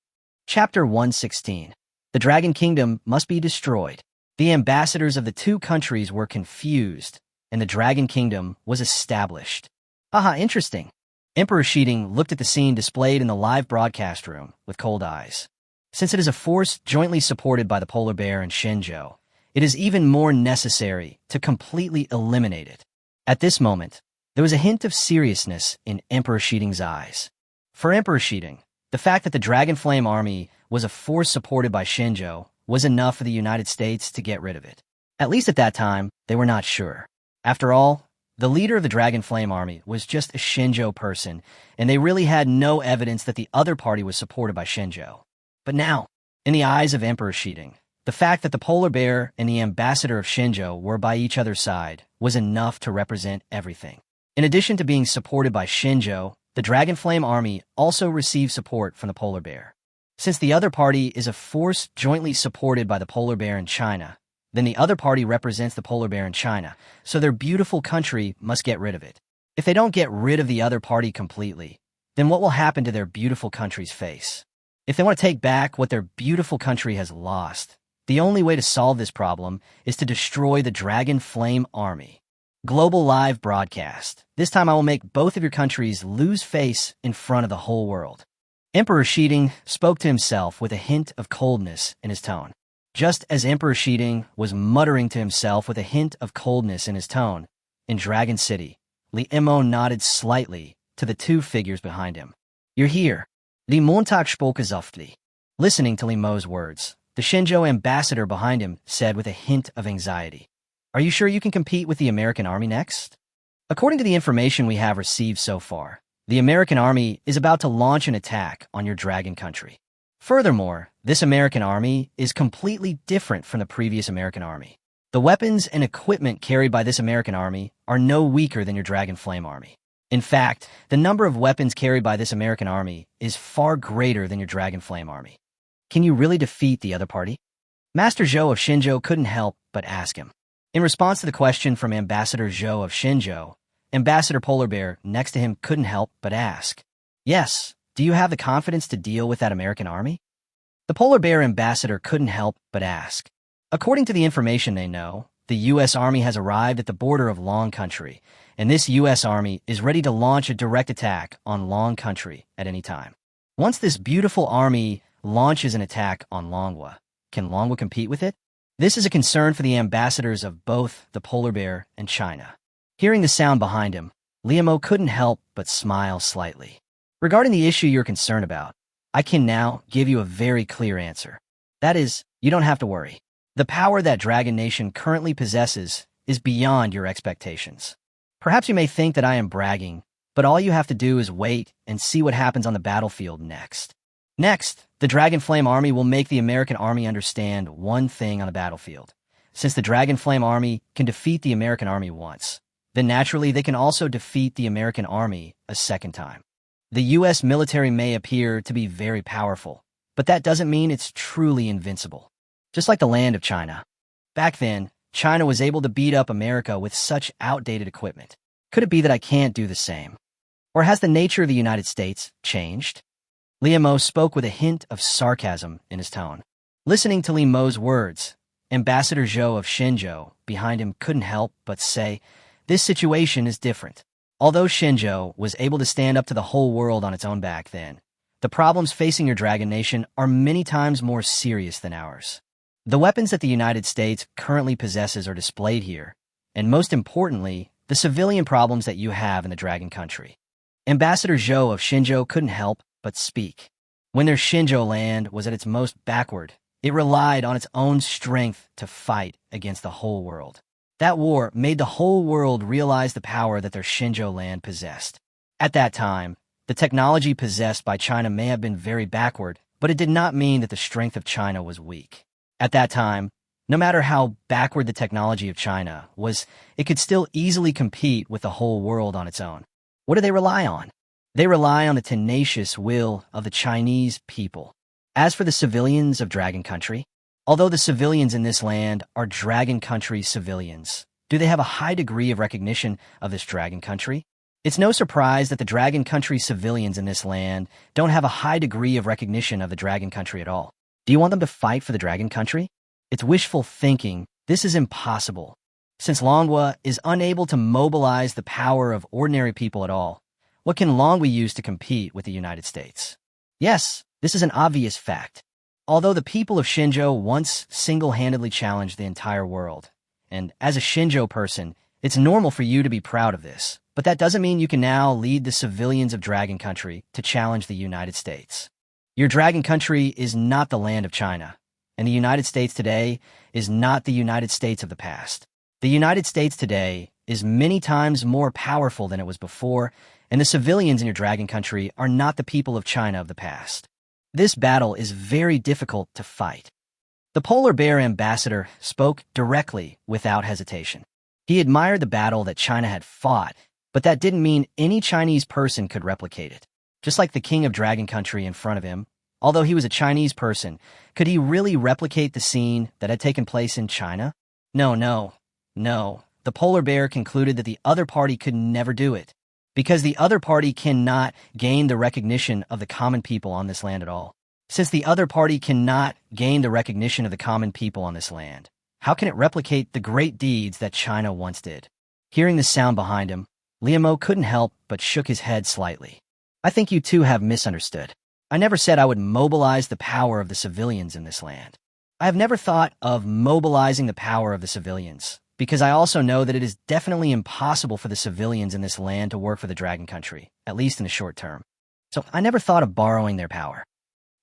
Chapter 116. The Dragon Kingdom must be destroyed. The ambassadors of the two countries were confused, and the Dragon Kingdom was established. Haha, interesting. Emperor Shiding looked at the scene displayed in the live broadcast room with cold eyes. Since it is a force jointly supported by the Polar Bear and Shinjo, it is even more necessary to completely eliminate it. At this moment, there was a hint of seriousness in Emperor Shiding's eyes. For Emperor Shiding, the fact that the Dragon Flame army was a force supported by Shinjo was enough for the United States to get rid of it. At least at that time, they were not sure. After all, the leader of the Dragon Flame Army was just a Shinjo person, and they really had no evidence that the other party was supported by Shinjo. But now, in the eyes of Emperor Shiding, the fact that the polar bear and the ambassador of Shinjo were by each other's side was enough to represent everything. In addition to being supported by Shinjo, the Dragon Flame Army also received support from the polar bear. Since the other party is a force jointly supported by the polar bear and China, then the other party represents the polar bear in China, so their beautiful country must get rid of it. If they don't get rid of the other party completely, then what will happen to their beautiful country's face? If they want to take back what their beautiful country has lost, the only way to solve this problem is to destroy the Dragon Flame Army. Global live broadcast. This time I will make both of your countries lose face in front of the whole world. Emperor Shiding spoke to himself with a hint of coldness in his tone. Just as Emperor Shiding was muttering to himself with a hint of coldness in his tone, in Dragon City, Li Imo nodded slightly to the two figures behind him. You're here. Li Montag spoke softly. Listening to Li Mo's words, the Shinjo ambassador behind him said with a hint of anxiety, Are you sure you can compete with the American Army next? According to the information we have received so far, the American Army is about to launch an attack on your dragon country. Furthermore, this American Army is completely different from the previous American Army. The weapons and equipment carried by this American Army are no weaker than your Dragon Flame Army. In fact, the number of weapons carried by this American Army is far greater than your Dragon Flame Army. Can you really defeat the other party? Master Zhou of Shinjo couldn't help but ask him. In response to the question from Ambassador Zhou of Shinjo, Ambassador Polar Bear next to him couldn't help but ask, Yes, do you have the confidence to deal with that American Army? The Polar Bear ambassador couldn't help but ask. According to the information they know, the U.S. Army has arrived at the border of Long Country, and this U.S. Army is ready to launch a direct attack on Long Country at any time. Once this beautiful army launches an attack on Manhwa, can Manhwa compete with it? This is a concern for the ambassadors of both the Polar Bear and China. Hearing the sound behind him, Liamo couldn't help but smile slightly. Regarding the issue you're concerned about, I can now give you a very clear answer. That is, you don't have to worry. The power that Dragon Nation currently possesses is beyond your expectations. Perhaps you may think that I am bragging, but all you have to do is wait and see what happens on the battlefield next. Next, the Dragon Flame Army will make the American Army understand one thing on the battlefield. Since the Dragon Flame Army can defeat the American Army once, then naturally they can also defeat the American Army a second time. The U.S. military may appear to be very powerful, but that doesn't mean it's truly invincible. Just like the land of China. Back then, China was able to beat up America with such outdated equipment. Could it be that I can't do the same? Or has the nature of the United States changed? Liamo spoke with a hint of sarcasm in his tone. Listening to Liamo's words, Ambassador Zhou of Shinjo behind him couldn't help but say, this situation is different. Although Shinjo was able to stand up to the whole world on its own back then, the problems facing your Dragon Nation are many times more serious than ours. The weapons that the United States currently possesses are displayed here, and most importantly, the civilian problems that you have in the Dragon Country. Ambassador Zhou of Shinjo couldn't help but speak. When their Shinjo land was at its most backward, it relied on its own strength to fight against the whole world. That war made the whole world realize the power that their Shinjo land possessed. At that time, the technology possessed by China may have been very backward, but it did not mean that the strength of China was weak. At that time, no matter how backward the technology of China was, it could still easily compete with the whole world on its own. What do they rely on? They rely on the tenacious will of the Chinese people. As for the civilians of Dragon Country, although the civilians in this land are Dragon Country civilians, do they have a high degree of recognition of this Dragon Country? It's no surprise that the Dragon Country civilians in this land don't have a high degree of recognition of the Dragon Country at all. Do you want them to fight for the Dragon Country? It's wishful thinking. This is impossible. Since Longwa is unable to mobilize the power of ordinary people at all, what can Longwa use to compete with the United States? Yes, this is an obvious fact. Although the people of Shinjo once single-handedly challenged the entire world, and as a Shinjo person, it's normal for you to be proud of this, but that doesn't mean you can now lead the civilians of Dragon Country to challenge the United States. Your Dragon Country is not the land of China, and the United States today is not the United States of the past. The United States today is many times more powerful than it was before, and the civilians in your dragon country are not the people of China of the past. This battle is very difficult to fight. The polar bear ambassador spoke directly without hesitation. He admired the battle that China had fought, but that didn't mean any Chinese person could replicate it. Just like the king of dragon country in front of him, although he was a Chinese person, could he really replicate the scene that had taken place in China? No. The polar bear concluded that the other party could never do it, because the other party cannot gain the recognition of the common people on this land at all. Since the other party cannot gain the recognition of the common people on this land, how can it replicate the great deeds that China once did? Hearing the sound behind him, Liu couldn't help but shook his head slightly. I think you two have misunderstood. I never said I would mobilize the power of the civilians in this land. I have never thought of mobilizing the power of the civilians, because I also know that it is definitely impossible for the civilians in this land to work for the dragon country, at least in the short term. So I never thought of borrowing their power.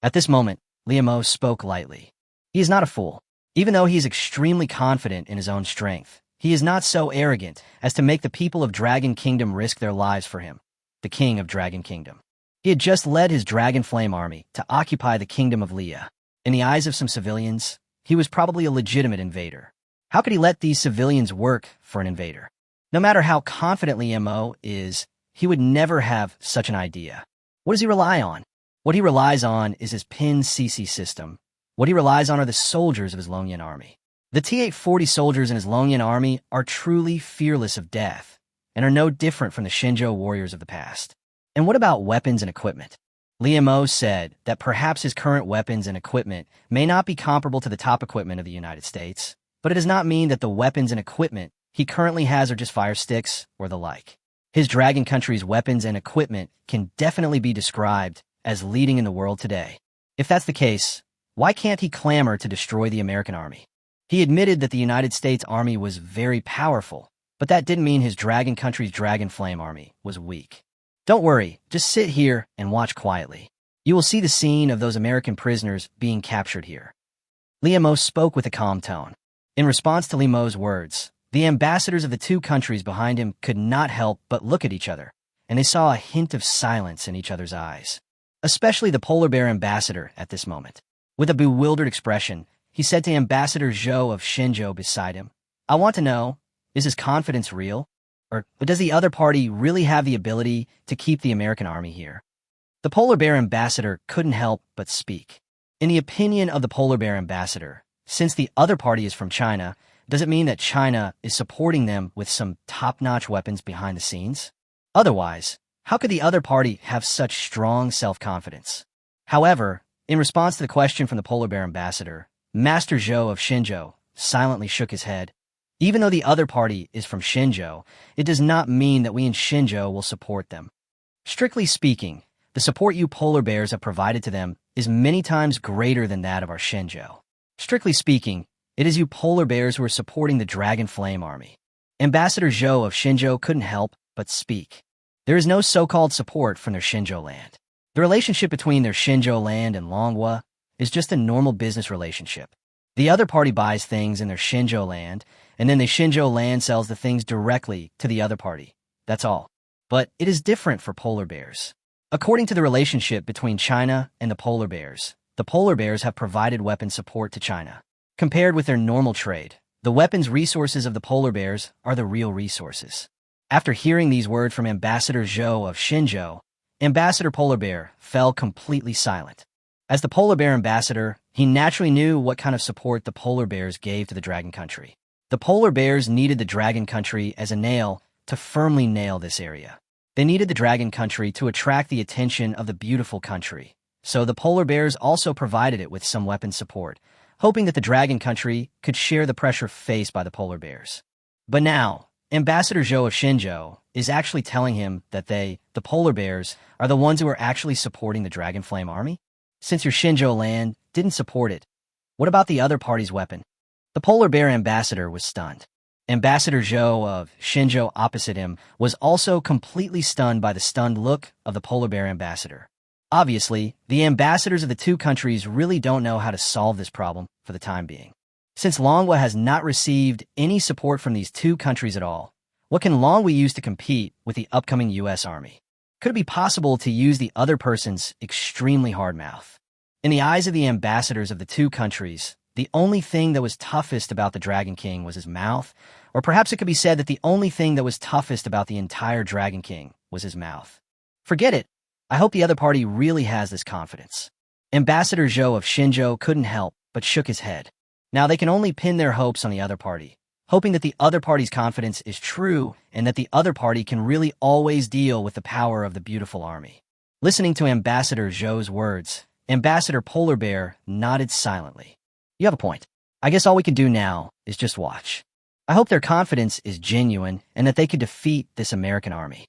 At this moment, Liu spoke lightly. He is not a fool. Even though he is extremely confident in his own strength, he is not so arrogant as to make the people of Dragon Kingdom risk their lives for him, the king of Dragon Kingdom. He had just led his Dragon Flame army to occupy the kingdom of Leah. In the eyes of some civilians, he was probably a legitimate invader. How could he let these civilians work for an invader? No matter how confident Liu is, he would never have such an idea. What does he rely on? What he relies on is his Pin CC system. What he relies on are the soldiers of his Longyan army. The T-840 soldiers in his Longyan army are truly fearless of death, and are no different from the Shenzhou warriors of the past. And what about weapons and equipment? Liu said that perhaps his current weapons and equipment may not be comparable to the top equipment of the United States, but it does not mean that the weapons and equipment he currently has are just fire sticks or the like. His dragon country's weapons and equipment can definitely be described as leading in the world today. If that's the case, why can't he clamor to destroy the American army? He admitted that the United States army was very powerful, but that didn't mean his dragon country's Dragon Flame army was weak. Don't worry, just sit here and watch quietly. You will see the scene of those American prisoners being captured here. Liu spoke with a calm tone. In response to Liu's words, the ambassadors of the two countries behind him could not help but look at each other, and they saw a hint of silence in each other's eyes. Especially the polar bear ambassador at this moment. With a bewildered expression, he said to Ambassador Zhou of Shenzhou beside him, I want to know, is his confidence real? Or does the other party really have the ability to keep the American army here? The polar bear ambassador couldn't help but speak. In the opinion of the polar bear ambassador, since the other party is from China, does it mean that China is supporting them with some top-notch weapons behind the scenes? Otherwise, how could the other party have such strong self-confidence? However, in response to the question from the polar bear ambassador, Master Zhou of Shenzhou silently shook his head. Even though the other party is from Shenzhou, it does not mean that we in Shenzhou will support them. Strictly speaking, the support you polar bears have provided to them is many times greater than that of our Shenzhou. Strictly speaking, it is you polar bears who are supporting the Dragon Flame army. Ambassador Zhou of Shenzhou couldn't help but speak. There is no so-called support from their Shenzhou land. The relationship between their Shenzhou land and Manhwa is just a normal business relationship. The other party buys things in their Shenzhou land, and then the Shenzhou land sells the things directly to the other party. That's all. But it is different for polar bears. According to the relationship between China and the polar bears have provided weapon support to China. Compared with their normal trade, the weapons resources of the polar bears are the real resources. After hearing these words from Ambassador Zhou of Shenzhou, Ambassador Polar Bear fell completely silent. As the polar bear ambassador, he naturally knew what kind of support the polar bears gave to the dragon country. The polar bears needed the dragon country as a nail to firmly nail this area. They needed the dragon country to attract the attention of the beautiful country. So the polar bears also provided it with some weapon support, hoping that the dragon country could share the pressure faced by the polar bears. But now, Ambassador Zhou of Shenzhou is actually telling him that the polar bears, are the ones who are actually supporting the Dragon Flame army? Since your Shenzhou land didn't support it, what about the other party's weapon? The polar bear ambassador was stunned. Ambassador Zhou of Shenzhou opposite him was also completely stunned by the stunned look of the polar bear ambassador. Obviously, the ambassadors of the two countries really don't know how to solve this problem for the time being. Since Longwa has not received any support from these two countries at all, what can Longwa use to compete with the upcoming U.S. Army? Could it be possible to use the other person's extremely hard mouth? In the eyes of the ambassadors of the two countries, the only thing that was toughest about the Dragon King was his mouth, or perhaps it could be said that the only thing that was toughest about the entire Dragon King was his mouth. Forget it. I hope the other party really has this confidence. Ambassador Zhou of Xinzhou couldn't help but shook his head. Now they can only pin their hopes on the other party, hoping that the other party's confidence is true and that the other party can really always deal with the power of the beautiful army. Listening to Ambassador Zhou's words, Ambassador Polar Bear nodded silently. You have a point. I guess all we can do now is just watch. I hope their confidence is genuine and that they can defeat this American army.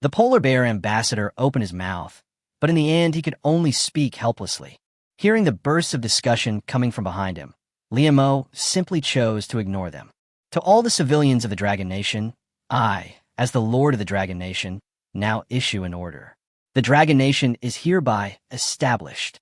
The Polar Bear ambassador opened his mouth, but in the end he could only speak helplessly. Hearing the bursts of discussion coming from behind him, Liu Mo simply chose to ignore them. To all the civilians of the Dragon Nation, I, as the Lord of the Dragon Nation, now issue an order. The Dragon Nation is hereby established.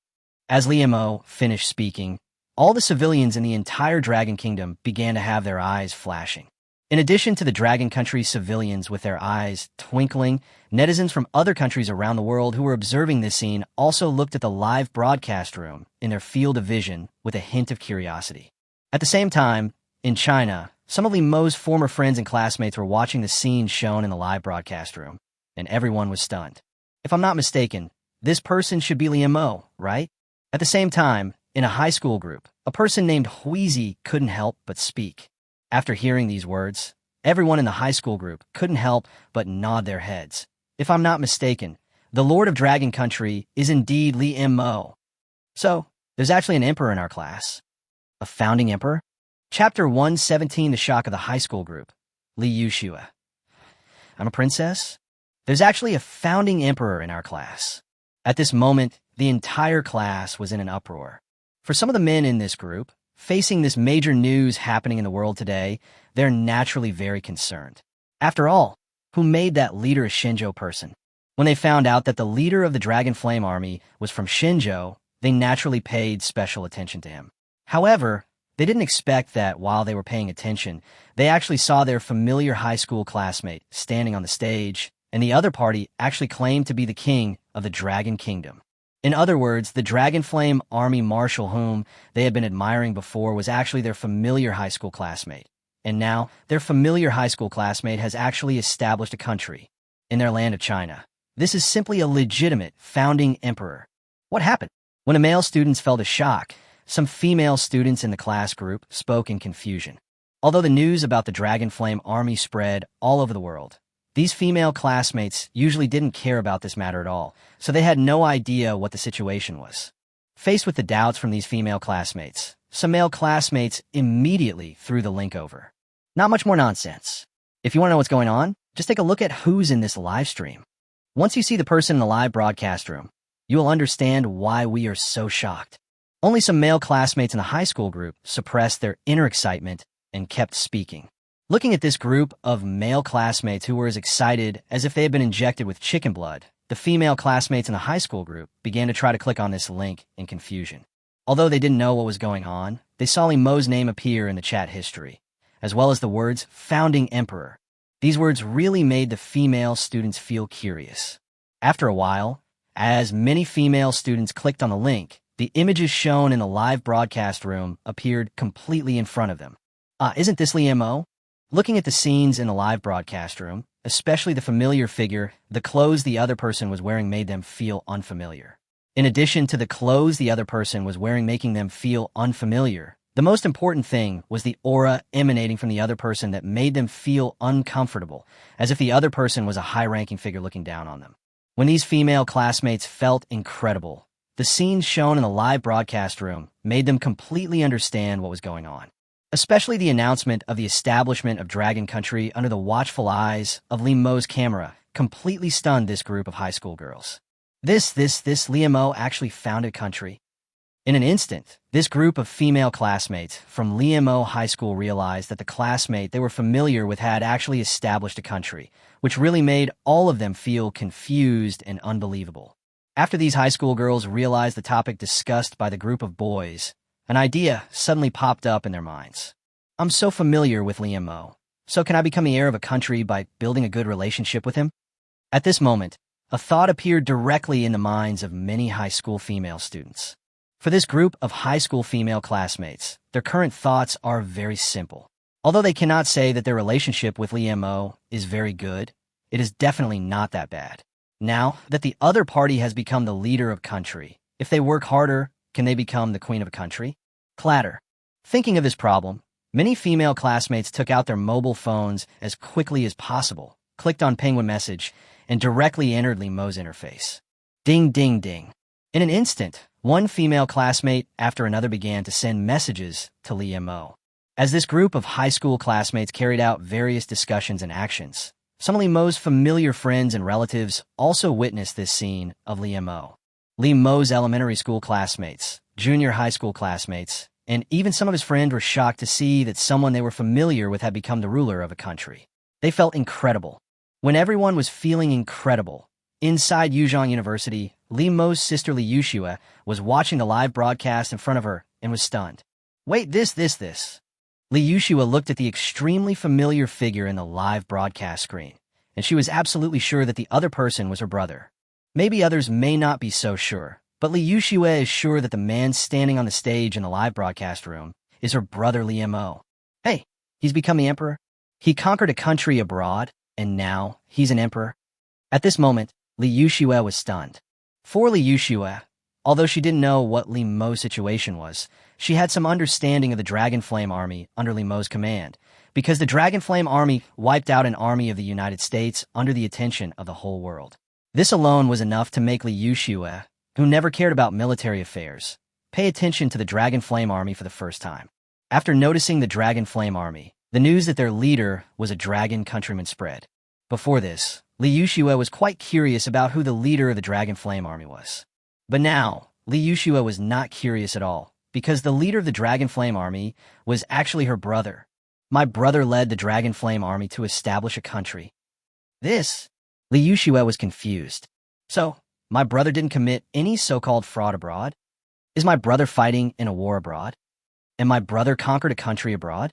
As Liu Mo finished speaking, all the civilians in the entire Dragon Kingdom began to have their eyes flashing. In addition to the Dragon Country civilians with their eyes twinkling, netizens from other countries around the world who were observing this scene also looked at the live broadcast room in their field of vision with a hint of curiosity. At the same time, in China, some of Li Mo's former friends and classmates were watching the scene shown in the live broadcast room, and everyone was stunned. If I'm not mistaken, this person should be Liu Mo, right? At the same time, in a high school group, a person named Huizi couldn't help but speak. After hearing these words, everyone in the high school group couldn't help but nod their heads. If I'm not mistaken, the Lord of Dragon Country is indeed Liu Mo. So, there's actually an emperor in our class. A founding emperor? Chapter 117, The Shock of the High School Group. Li Yushua. I'm a princess? There's actually a founding emperor in our class. At this moment, the entire class was in an uproar. For some of the men in this group, facing this major news happening in the world today, they're naturally very concerned. After all, who made that leader a Xinzhou person? When they found out that the leader of the Dragon Flame Army was from Xinzhou, they naturally paid special attention to him. However, they didn't expect that while they were paying attention, they actually saw their familiar high school classmate standing on the stage, and the other party actually claimed to be the king of the Dragon Kingdom. In other words, the Dragon Flame Army Marshal whom they had been admiring before was actually their familiar high school classmate. And now, their familiar high school classmate has actually established a country in their land of China. This is simply a legitimate founding emperor. What happened? When the male students felt a shock, some female students in the class group spoke in confusion. Although the news about the Dragon Flame Army spread all over the world, these female classmates usually didn't care about this matter at all, so they had no idea what the situation was. Faced with the doubts from these female classmates, some male classmates immediately threw the link over. Not much more nonsense. If you want to know what's going on, just take a look at who's in this live stream. Once you see the person in the live broadcast room, you will understand why we are so shocked. Only some male classmates in the high school group suppressed their inner excitement and kept speaking. Looking at this group of male classmates who were as excited as if they had been injected with chicken blood, the female classmates in the high school group began to try to click on this link in confusion. Although they didn't know what was going on, they saw Li Mo's name appear in the chat history, as well as the words Founding Emperor. These words really made the female students feel curious. After a while, as many female students clicked on the link, the images shown in the live broadcast room appeared completely in front of them. Isn't this Liu Mo? Looking at the scenes in the live broadcast room, especially the familiar figure, the clothes the other person was wearing made them feel unfamiliar. In addition to the clothes the other person was wearing making them feel unfamiliar, the most important thing was the aura emanating from the other person that made them feel uncomfortable, as if the other person was a high-ranking figure looking down on them. When these female classmates felt incredible, the scenes shown in the live broadcast room made them completely understand what was going on. Especially the announcement of the establishment of Dragon Country under the watchful eyes of Liu Mo's camera completely stunned this group of high school girls. This Liu Mo actually founded a country. In an instant, this group of female classmates from Liu Mo High School realized that the classmate they were familiar with had actually established a country, which really made all of them feel confused and unbelievable. After these high school girls realized the topic discussed by the group of boys, an idea suddenly popped up in their minds. I'm so familiar with Liam Mo, so can I become the heir of a country by building a good relationship with him? At this moment, a thought appeared directly in the minds of many high school female students. For this group of high school female classmates, their current thoughts are very simple. Although they cannot say that their relationship with Liam Mo is very good, it is definitely not that bad. Now that the other party has become the leader of country, if they work harder, can they become the queen of a country? Clatter. Thinking of this problem, many female classmates took out their mobile phones as quickly as possible, clicked on Penguin Message, and directly entered Liam Mo's interface. Ding, ding, ding. In an instant, one female classmate after another began to send messages to Liam Mo. As this group of high school classmates carried out various discussions and actions, some of Liam Mo's familiar friends and relatives also witnessed this scene of Liam Mo. Liam Mo's elementary school classmates, junior high school classmates, and even some of his friends were shocked to see that someone they were familiar with had become the ruler of a country. They felt incredible. When everyone was feeling incredible, inside Yuzhong University, Liam Mo's sister Li Yuxue was watching the live broadcast in front of her and was stunned. Wait, this. Li Yuxue looked at the extremely familiar figure in the live broadcast screen, and she was absolutely sure that the other person was her brother. Maybe others may not be so sure, but Li Yuxue is sure that the man standing on the stage in the live broadcast room is her brother Liam Mo. Hey, he's become the emperor. He conquered a country abroad, and now he's an emperor. At this moment, Li Yuxue was stunned. For Li Yuxue, although she didn't know what Liam Mo's situation was, she had some understanding of the Dragon Flame Army under Liam Mo's command, because the Dragon Flame Army wiped out an army of the United States under the attention of the whole world. This alone was enough to make Li Yuxue, who never cared about military affairs, pay attention to the Dragon Flame Army for the first time. After noticing the Dragon Flame Army, the news that their leader was a dragon countryman spread. Before this, Li Yuxue was quite curious about who the leader of the Dragon Flame Army was. But now, Li Yuxue was not curious at all, because the leader of the Dragon Flame Army was actually her brother. My brother led the Dragon Flame Army to establish a country. Li Yuxue was confused. So, my brother didn't commit any so-called fraud abroad? Is my brother fighting in a war abroad? And my brother conquered a country abroad?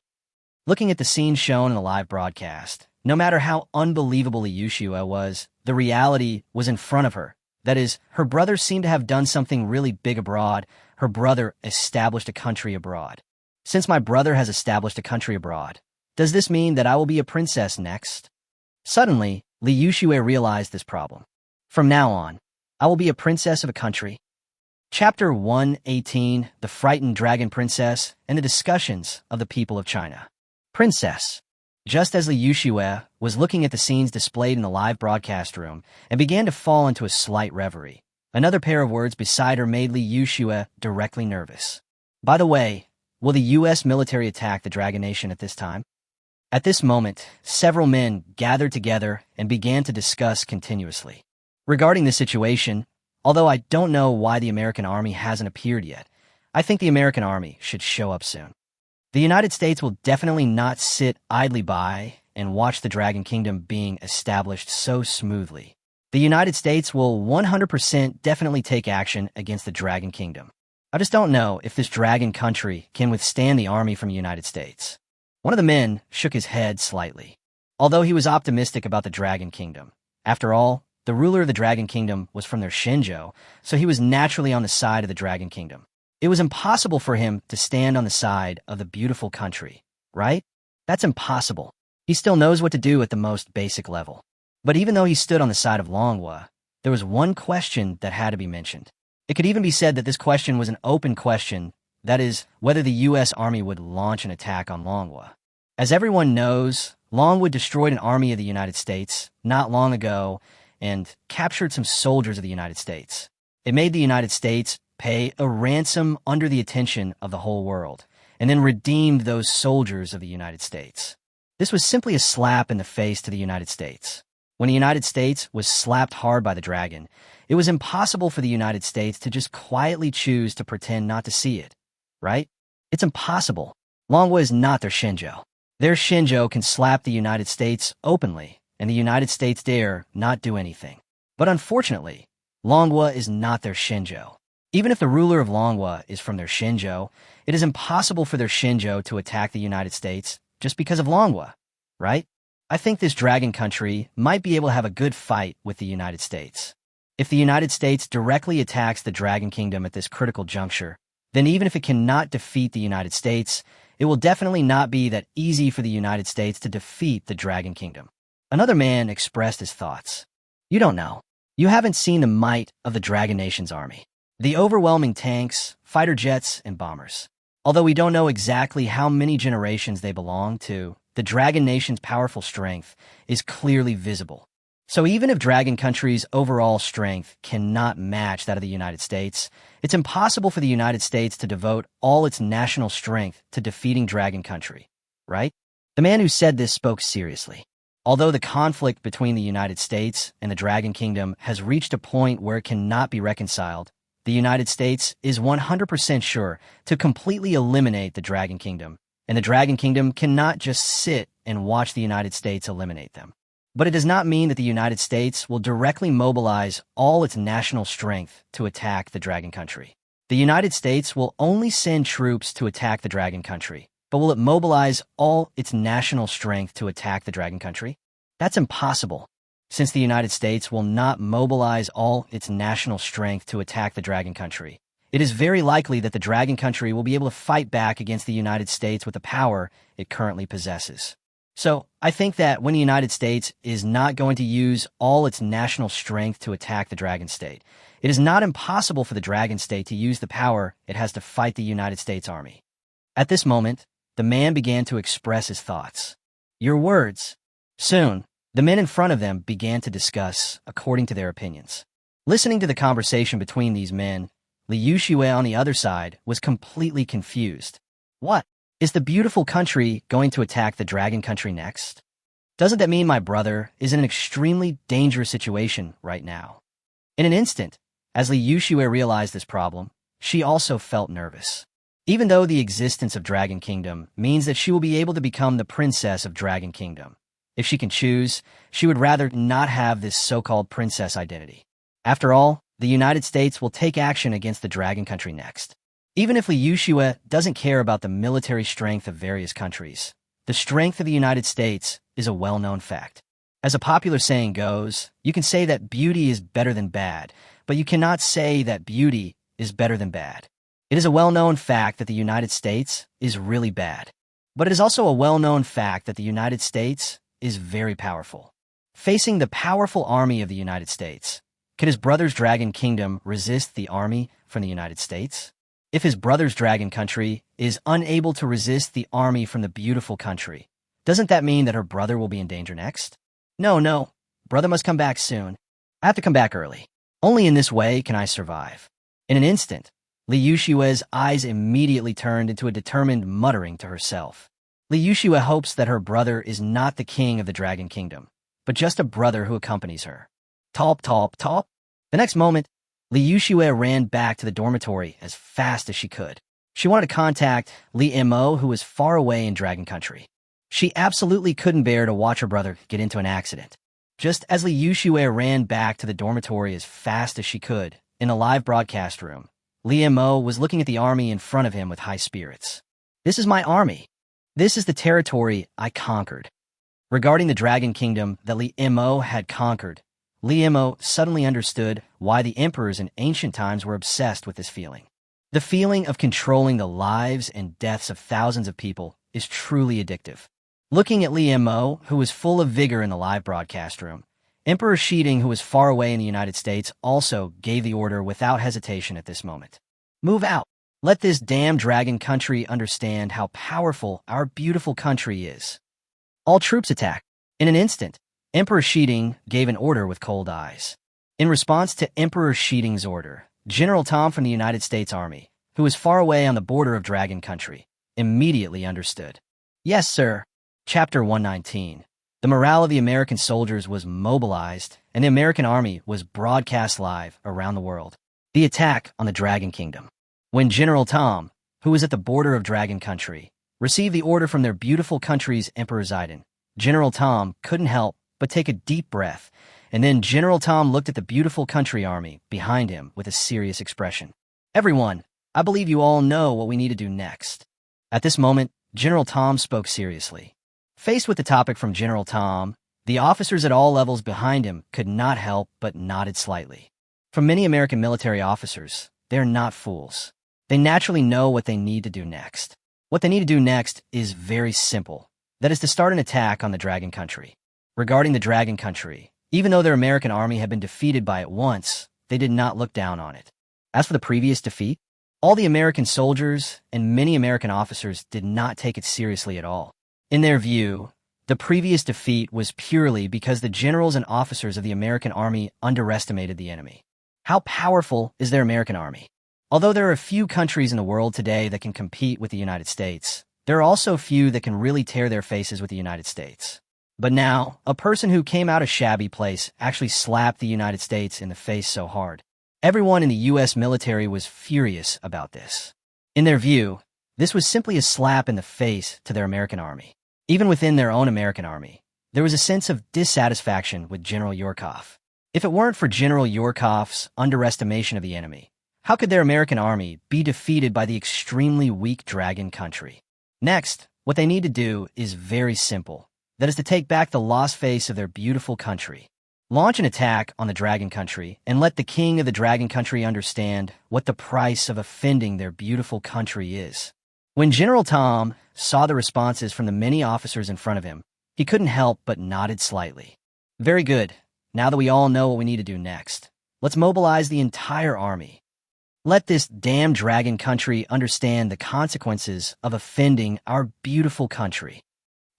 Looking at the scene shown in the live broadcast, no matter how unbelievable Li Yuxue was, the reality was in front of her. That is, her brother seemed to have done something really big abroad. Her brother established a country abroad. Since my brother has established a country abroad, does this mean that I will be a princess next? Suddenly, Li Yuxue realized this problem. From now on, I will be a princess of a country. Chapter 118, The Frightened Dragon Princess and the Discussions of the People of China. Princess. Just as Li Yuxue was looking at the scenes displayed in the live broadcast room and began to fall into a slight reverie, another pair of words beside her made Li Yuxue directly nervous. By the way, will the U.S. military attack the Dragon Nation at this time? At this moment, several men gathered together and began to discuss continuously. Regarding the situation, although I don't know why the American army hasn't appeared yet, I think the American army should show up soon. The United States will definitely not sit idly by and watch the Dragon Kingdom being established so smoothly. The United States will 100% definitely take action against the Dragon Kingdom. I just don't know if this dragon country can withstand the army from the United States. One of the men shook his head slightly, although he was optimistic about the Dragon Kingdom. After all, the ruler of the Dragon Kingdom was from their Shenzhou, so he was naturally on the side of the Dragon Kingdom. It was impossible for him to stand on the side of the beautiful country, right? That's impossible. He still knows what to do at the most basic level. But even though he stood on the side of Manhwa, there was one question that had to be mentioned. It could even be said that this question was an open question, that is, whether the U.S. Army would launch an attack on Manhwa. As everyone knows, Longwood destroyed an army of the United States not long ago and captured some soldiers of the United States. It made the United States pay a ransom under the attention of the whole world, and then redeemed those soldiers of the United States. This was simply a slap in the face to the United States. When the United States was slapped hard by the dragon, it was impossible for the United States to just quietly choose to pretend not to see it, right? It's impossible. Longwood is not their Shenzhou. Their Shenzhou can slap the United States openly, and the United States dare not do anything. But unfortunately, Longwa is not their Shinjo. Even if the ruler of Longwa is from their Shinjo, it is impossible for their Shinjo to attack the United States just because of Longwa, right? I think this dragon country might be able to have a good fight with the United States. If the United States directly attacks the Dragon Kingdom at this critical juncture, then even if it cannot defeat the United States, it will definitely not be that easy for the United States to defeat the Dragon Kingdom. Another man expressed his thoughts. You don't know. You haven't seen the might of the Dragon Nation's army. The overwhelming tanks, fighter jets, and bombers. Although we don't know exactly how many generations they belong to, the Dragon Nation's powerful strength is clearly visible. So even if Dragon Country's overall strength cannot match that of the United States, it's impossible for the United States to devote all its national strength to defeating Dragon Country, right? The man who said this spoke seriously. Although the conflict between the United States and the Dragon Kingdom has reached a point where it cannot be reconciled, the United States is 100% sure to completely eliminate the Dragon Kingdom, and the Dragon Kingdom cannot just sit and watch the United States eliminate them. But it does not mean that the United States will directly mobilize all its national strength to attack the Dragon Country. The United States will only send troops to attack the Dragon Country, but will it mobilize all its national strength to attack the Dragon Country? That's impossible. Since the United States will not mobilize all its national strength to attack the Dragon Country, it is very likely that the Dragon Country will be able to fight back against the United States with the power it currently possesses. So, I think that when the United States is not going to use all its national strength to attack the Dragon State, it is not impossible for the Dragon State to use the power it has to fight the United States Army. At this moment, the man began to express his thoughts. Your words. Soon, the men in front of them began to discuss according to their opinions. Listening to the conversation between these men, Liu Xue on the other side was completely confused. What? Is the beautiful country going to attack the Dragon Country next? Doesn't that mean my brother is in an extremely dangerous situation right now? In an instant, as Liu Xue realized this problem, she also felt nervous. Even though the existence of Dragon Kingdom means that she will be able to become the princess of Dragon Kingdom, if she can choose, she would rather not have this so-called princess identity. After all, the United States will take action against the Dragon Country next. Even if Liu Xue doesn't care about the military strength of various countries, the strength of the United States is a well-known fact. As a popular saying goes, you can say that beauty is better than bad, but you cannot say that beauty is better than bad. It is a well-known fact that the United States is really bad. But it is also a well-known fact that the United States is very powerful. Facing the powerful army of the United States, could his brother's Dragon Kingdom resist the army from the United States? If his brother's Dragon Country is unable to resist the army from the beautiful country, doesn't that mean that her brother will be in danger next? No. Brother must come back soon. I have to come back early. Only in this way can I survive. In an instant, Liu Xue's eyes immediately turned into a determined muttering to herself. Liu Xue hopes that her brother is not the king of the Dragon Kingdom, but just a brother who accompanies her. Talp. The next moment, Liu Xue ran back to the dormitory as fast as she could. She wanted to contact Li Mo, who was far away in Dragon Country. She absolutely couldn't bear to watch her brother get into an accident. Just as Liu Xue ran back to the dormitory as fast as she could, in a live broadcast room, Li Mo was looking at the army in front of him with high spirits. This is my army. This is the territory I conquered. Regarding the Dragon Kingdom that Li Mo had conquered, Li Mo suddenly understood why the emperors in ancient times were obsessed with this feeling. The feeling of controlling the lives and deaths of thousands of people is truly addictive. Looking at Li Mo, who was full of vigor in the live broadcast room, Emperor Shiding, who was far away in the United States, also gave the order without hesitation at this moment. Move out. Let this damn Dragon Country understand how powerful our beautiful country is. All troops attack. In an instant, Emperor Shiding gave an order with cold eyes. In response to Emperor Shiding's order, General Tom from the United States Army, who was far away on the border of Dragon Country, immediately understood. Yes, sir. Chapter 119. The morale of the American soldiers was mobilized, and the American army was broadcast live around the world. The attack on the Dragon Kingdom. When General Tom, who was at the border of Dragon Country, received the order from their beautiful country's Emperor Zidane, General Tom couldn't help but take a deep breath And then General Tom looked at the beautiful country army behind him with a serious expression. Everyone, I believe you all know what we need to do next. At this moment, General Tom spoke seriously. Faced with the topic from General Tom, the officers at all levels behind him could not help but nodded slightly. For many American military officers, they're not fools. They naturally know what they need to do next. What they need to do next is very simple. That is to start an attack on the Dragon Country. Regarding the Dragon Country, even though their American army had been defeated by it once, they did not look down on it. As for the previous defeat, all the American soldiers and many American officers did not take it seriously at all. In their view, the previous defeat was purely because the generals and officers of the American army underestimated the enemy. How powerful is their American army? Although there are a few countries in the world today that can compete with the United States, there are also few that can really tear their faces with the United States. But now, a person who came out of shabby place actually slapped the United States in the face so hard. Everyone in the U.S. military was furious about this. In their view, this was simply a slap in the face to their American army. Even within their own American army, there was a sense of dissatisfaction with General Yorkov. If it weren't for General Yorkov's underestimation of the enemy, how could their American army be defeated by the extremely weak Dragon Country? Next, what they need to do is very simple. That is to take back the lost face of their beautiful country. Launch an attack on the Dragon Country and let the king of the Dragon Country understand what the price of offending their beautiful country is. When General Tom saw the responses from the many officers in front of him, he couldn't help but nodded slightly. Very good. Now that we all know what we need to do next, let's mobilize the entire army. Let this damn Dragon Country understand the consequences of offending our beautiful country.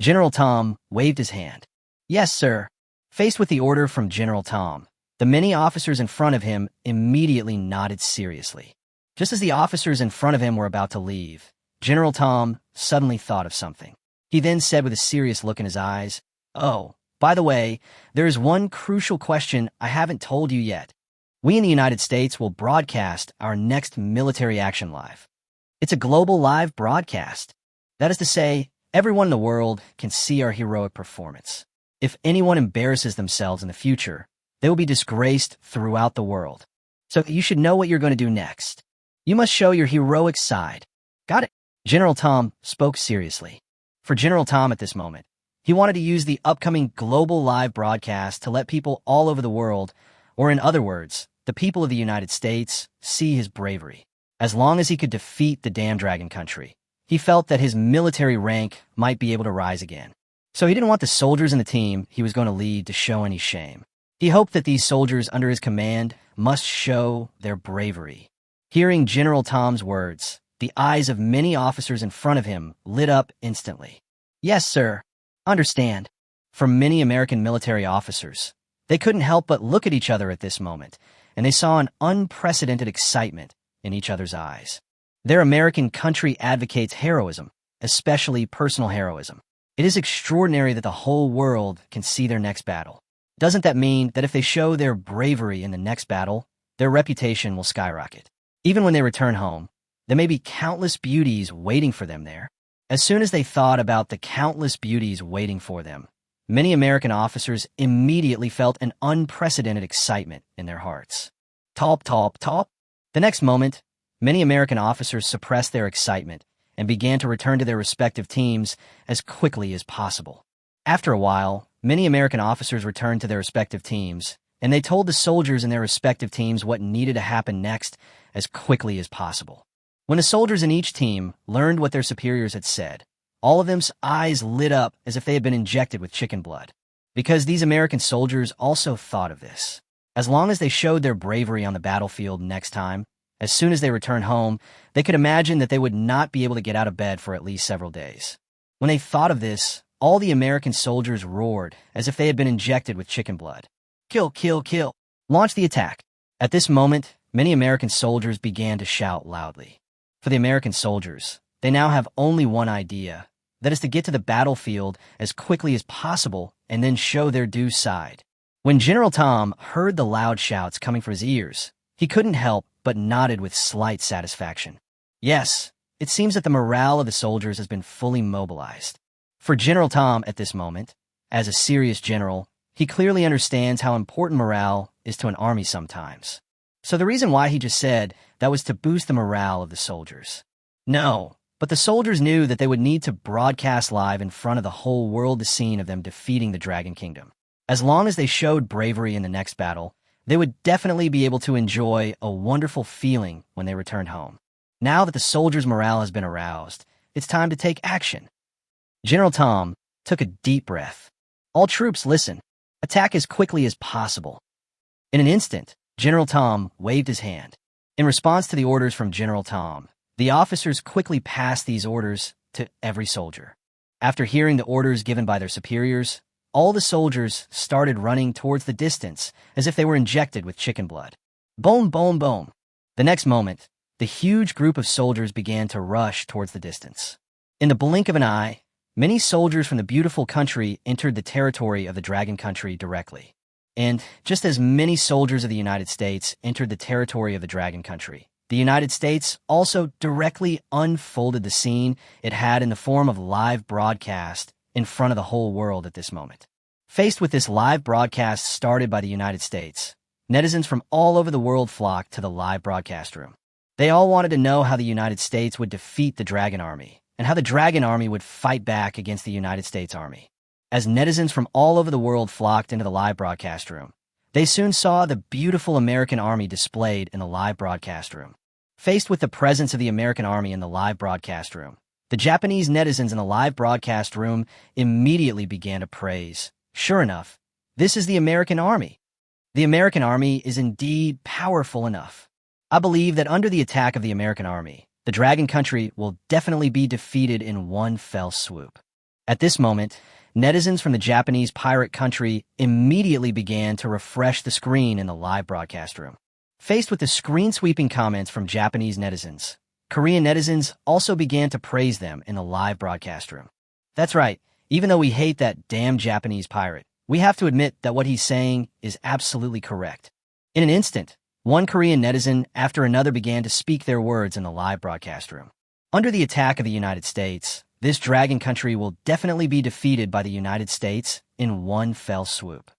General Tom waved his hand. Yes, sir. Faced with the order from General Tom, the many officers in front of him immediately nodded seriously. Just as the officers in front of him were about to leave, General Tom suddenly thought of something. He then said with a serious look in his eyes, "Oh, by the way, there is one crucial question I haven't told you yet. We in the United States will broadcast our next military action live. It's a global live broadcast. That is to say, everyone in the world can see our heroic performance. If anyone embarrasses themselves in the future, they will be disgraced throughout the world. So you should know what you're going to do next. You must show your heroic side." Got it? General Tom spoke seriously. For General Tom at this moment, he wanted to use the upcoming global live broadcast to let people all over the world, or in other words, the people of the United States, see his bravery. As long as he could defeat the damn Dragon Country, he felt that his military rank might be able to rise again. So he didn't want the soldiers in the team he was going to lead to show any shame. He hoped that these soldiers under his command must show their bravery. Hearing General Tom's words, the eyes of many officers in front of him lit up instantly. Yes, sir. Understand. For many American military officers, they couldn't help but look at each other at this moment, and they saw an unprecedented excitement in each other's eyes. Their American country advocates heroism, especially personal heroism. It is extraordinary that the whole world can see their next battle. Doesn't that mean that if they show their bravery in the next battle, their reputation will skyrocket? Even when they return home, there may be countless beauties waiting for them there. As soon as they thought about the countless beauties waiting for them, many American officers immediately felt an unprecedented excitement in their hearts. Top, top, top. The next moment, many American officers suppressed their excitement and began to return to their respective teams as quickly as possible. After a while, many American officers returned to their respective teams, and they told the soldiers in their respective teams what needed to happen next as quickly as possible. When the soldiers in each team learned what their superiors had said, all of them's eyes lit up as if they had been injected with chicken blood. Because these American soldiers also thought of this. As long as they showed their bravery on the battlefield next time, as soon as they returned home, they could imagine that they would not be able to get out of bed for at least several days. When they thought of this, all the American soldiers roared as if they had been injected with chicken blood. Kill, kill, kill. Launch the attack. At this moment, many American soldiers began to shout loudly. For the American soldiers, they now have only one idea. That is to get to the battlefield as quickly as possible and then show their due side. When General Tom heard the loud shouts coming from his ears, he couldn't help but nodded with slight satisfaction. Yes, it seems that the morale of the soldiers has been fully mobilized. For General Tom at this moment, as a serious general, He clearly understands how important morale is to an army sometimes. So the reason why he just said that was to boost the morale of the soldiers. No, but the soldiers knew that they would need to broadcast live in front of the whole world the scene of them defeating the Dragon Kingdom. As long as they showed bravery in the next battle, they would definitely be able to enjoy a wonderful feeling when they returned home. Now that the soldiers' morale has been aroused, it's time to take action. General Tom took a deep breath. All troops, listen. Attack as quickly as possible. In an instant, General Tom waved his hand. In response to the orders from General Tom, the officers quickly passed these orders to every soldier. After hearing the orders given by their superiors, all the soldiers started running towards the distance as if they were injected with chicken blood. Boom, boom, boom. The next moment, the huge group of soldiers began to rush towards the distance. In the blink of an eye, many soldiers from the beautiful country entered the territory of the Dragon Country directly. And just as many soldiers of the United States entered the territory of the Dragon Country, the United States also directly unfolded the scene it had in the form of live broadcast in front of the whole world at this moment. Faced with this live broadcast started by the United States, netizens from all over the world flocked to the live broadcast room. They all wanted to know how the United States would defeat the Dragon Army and how the Dragon Army would fight back against the United States Army. As netizens from all over the world flocked into the live broadcast room, they soon saw the beautiful American Army displayed in the live broadcast room. Faced with the presence of the American Army in the live broadcast room, the Japanese netizens in the live broadcast room immediately began to praise. Sure enough, this is the American Army. The American Army is indeed powerful enough. I believe that under the attack of the American Army, the Dragon Country will definitely be defeated in one fell swoop. At this moment, netizens from the Japanese pirate country immediately began to refresh the screen in the live broadcast room. Faced with the screen-sweeping comments from Japanese netizens, Korean netizens also began to praise them in the live broadcast room. That's right, even though we hate that damn Japanese pirate, we have to admit that what he's saying is absolutely correct. In an instant, one Korean netizen after another began to speak their words in the live broadcast room. Under the attack of the United States, this Dragon Country will definitely be defeated by the United States in one fell swoop.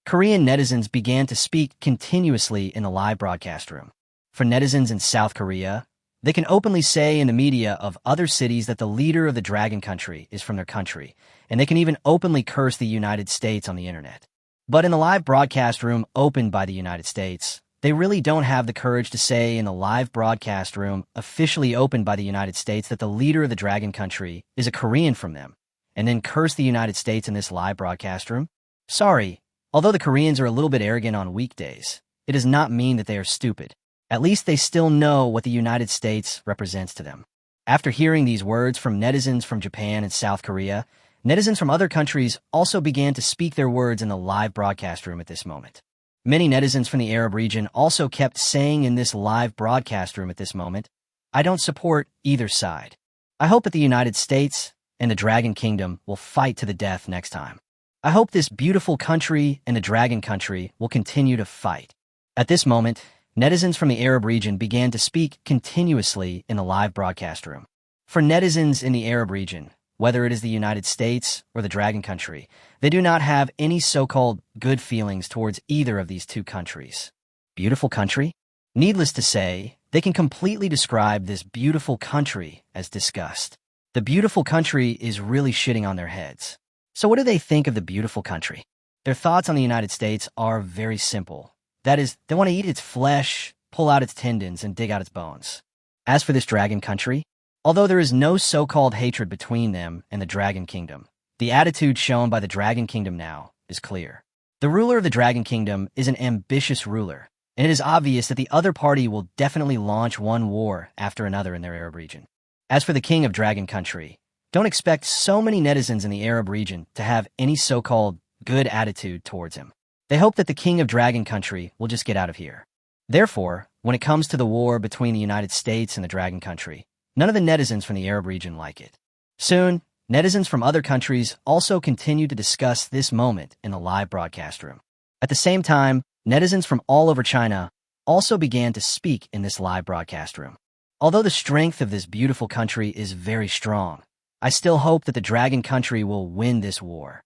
Korean netizens began to speak continuously in the live broadcast room. For netizens in South Korea, they can openly say in the media of other cities that the leader of the Dragon Country is from their country, and they can even openly curse the United States on the internet. But in the live broadcast room opened by the United States, they really don't have the courage to say in the live broadcast room officially opened by the United States that the leader of the Dragon Country is a Korean from them, and then curse the United States in this live broadcast room. Sorry, although the Koreans are a little bit arrogant on weekdays, it does not mean that they are stupid. At least they still know what the United States represents to them. After hearing these words from netizens from Japan and South Korea, netizens from other countries also began to speak their words in the live broadcast room at this moment. Many netizens from the Arab region also kept saying in this live broadcast room at this moment, I don't support either side. I hope that the United States and the Dragon Kingdom will fight to the death next time. I hope this beautiful country and the Dragon Country will continue to fight. At this moment, netizens from the Arab region began to speak continuously in the live broadcast room. For netizens in the Arab region, whether it is the United States or the Dragon Country, they do not have any so-called good feelings towards either of these two countries. Beautiful country? Needless to say, they can completely describe this beautiful country as disgust. The beautiful country is really shitting on their heads. So what do they think of the beautiful country? Their thoughts on the United States are very simple. That is, they want to eat its flesh, pull out its tendons, and dig out its bones. As for this Dragon Country, although there is no so-called hatred between them and the Dragon Kingdom, the attitude shown by the Dragon Kingdom now is clear. The ruler of the Dragon Kingdom is an ambitious ruler, and it is obvious that the other party will definitely launch one war after another in their Arab region. As for the King of Dragon Country, don't expect so many netizens in the Arab region to have any so-called good attitude towards him. They hope that the King of Dragon Country will just get out of here. Therefore, when it comes to the war between the United States and the Dragon Country, none of the netizens from the Arab region like it. Soon, netizens from other countries also continued to discuss this moment in the live broadcast room. At the same time, netizens from all over China also began to speak in this live broadcast room. Although the strength of this beautiful country is very strong, I still hope that the Dragon Country will win this war.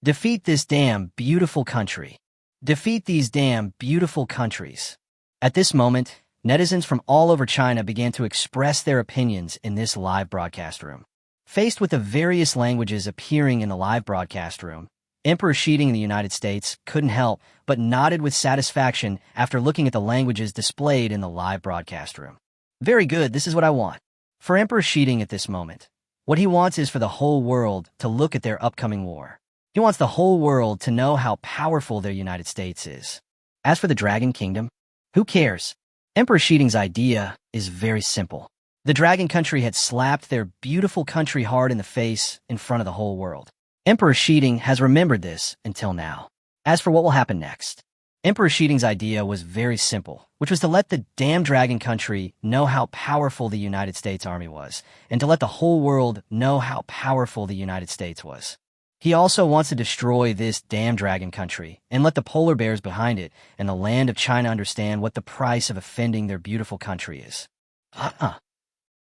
Defeat this damn beautiful country. Defeat these damn beautiful countries. At this moment, netizens from all over China began to express their opinions in this live broadcast room. Faced with the various languages appearing in the live broadcast room, Emperor Shiding in the United States couldn't help but nodded with satisfaction after looking at the languages displayed in the live broadcast room. Very good, this is what I want. For Emperor Shiding at this moment, what he wants is for the whole world to look at their upcoming war. He wants the whole world to know how powerful their United States is. As for the Dragon Kingdom, who cares? Emperor Shiding's idea is very simple. The Dragon Country had slapped their beautiful country hard in the face in front of the whole world. Emperor Shiding has remembered this until now. As for what will happen next, Emperor Shiding's idea was very simple, which was to let the damn Dragon Country know how powerful the United States Army was, and to let the whole world know how powerful the United States was. He also wants to destroy this damn Dragon Country and let the polar bears behind it and the land of China understand what the price of offending their beautiful country is.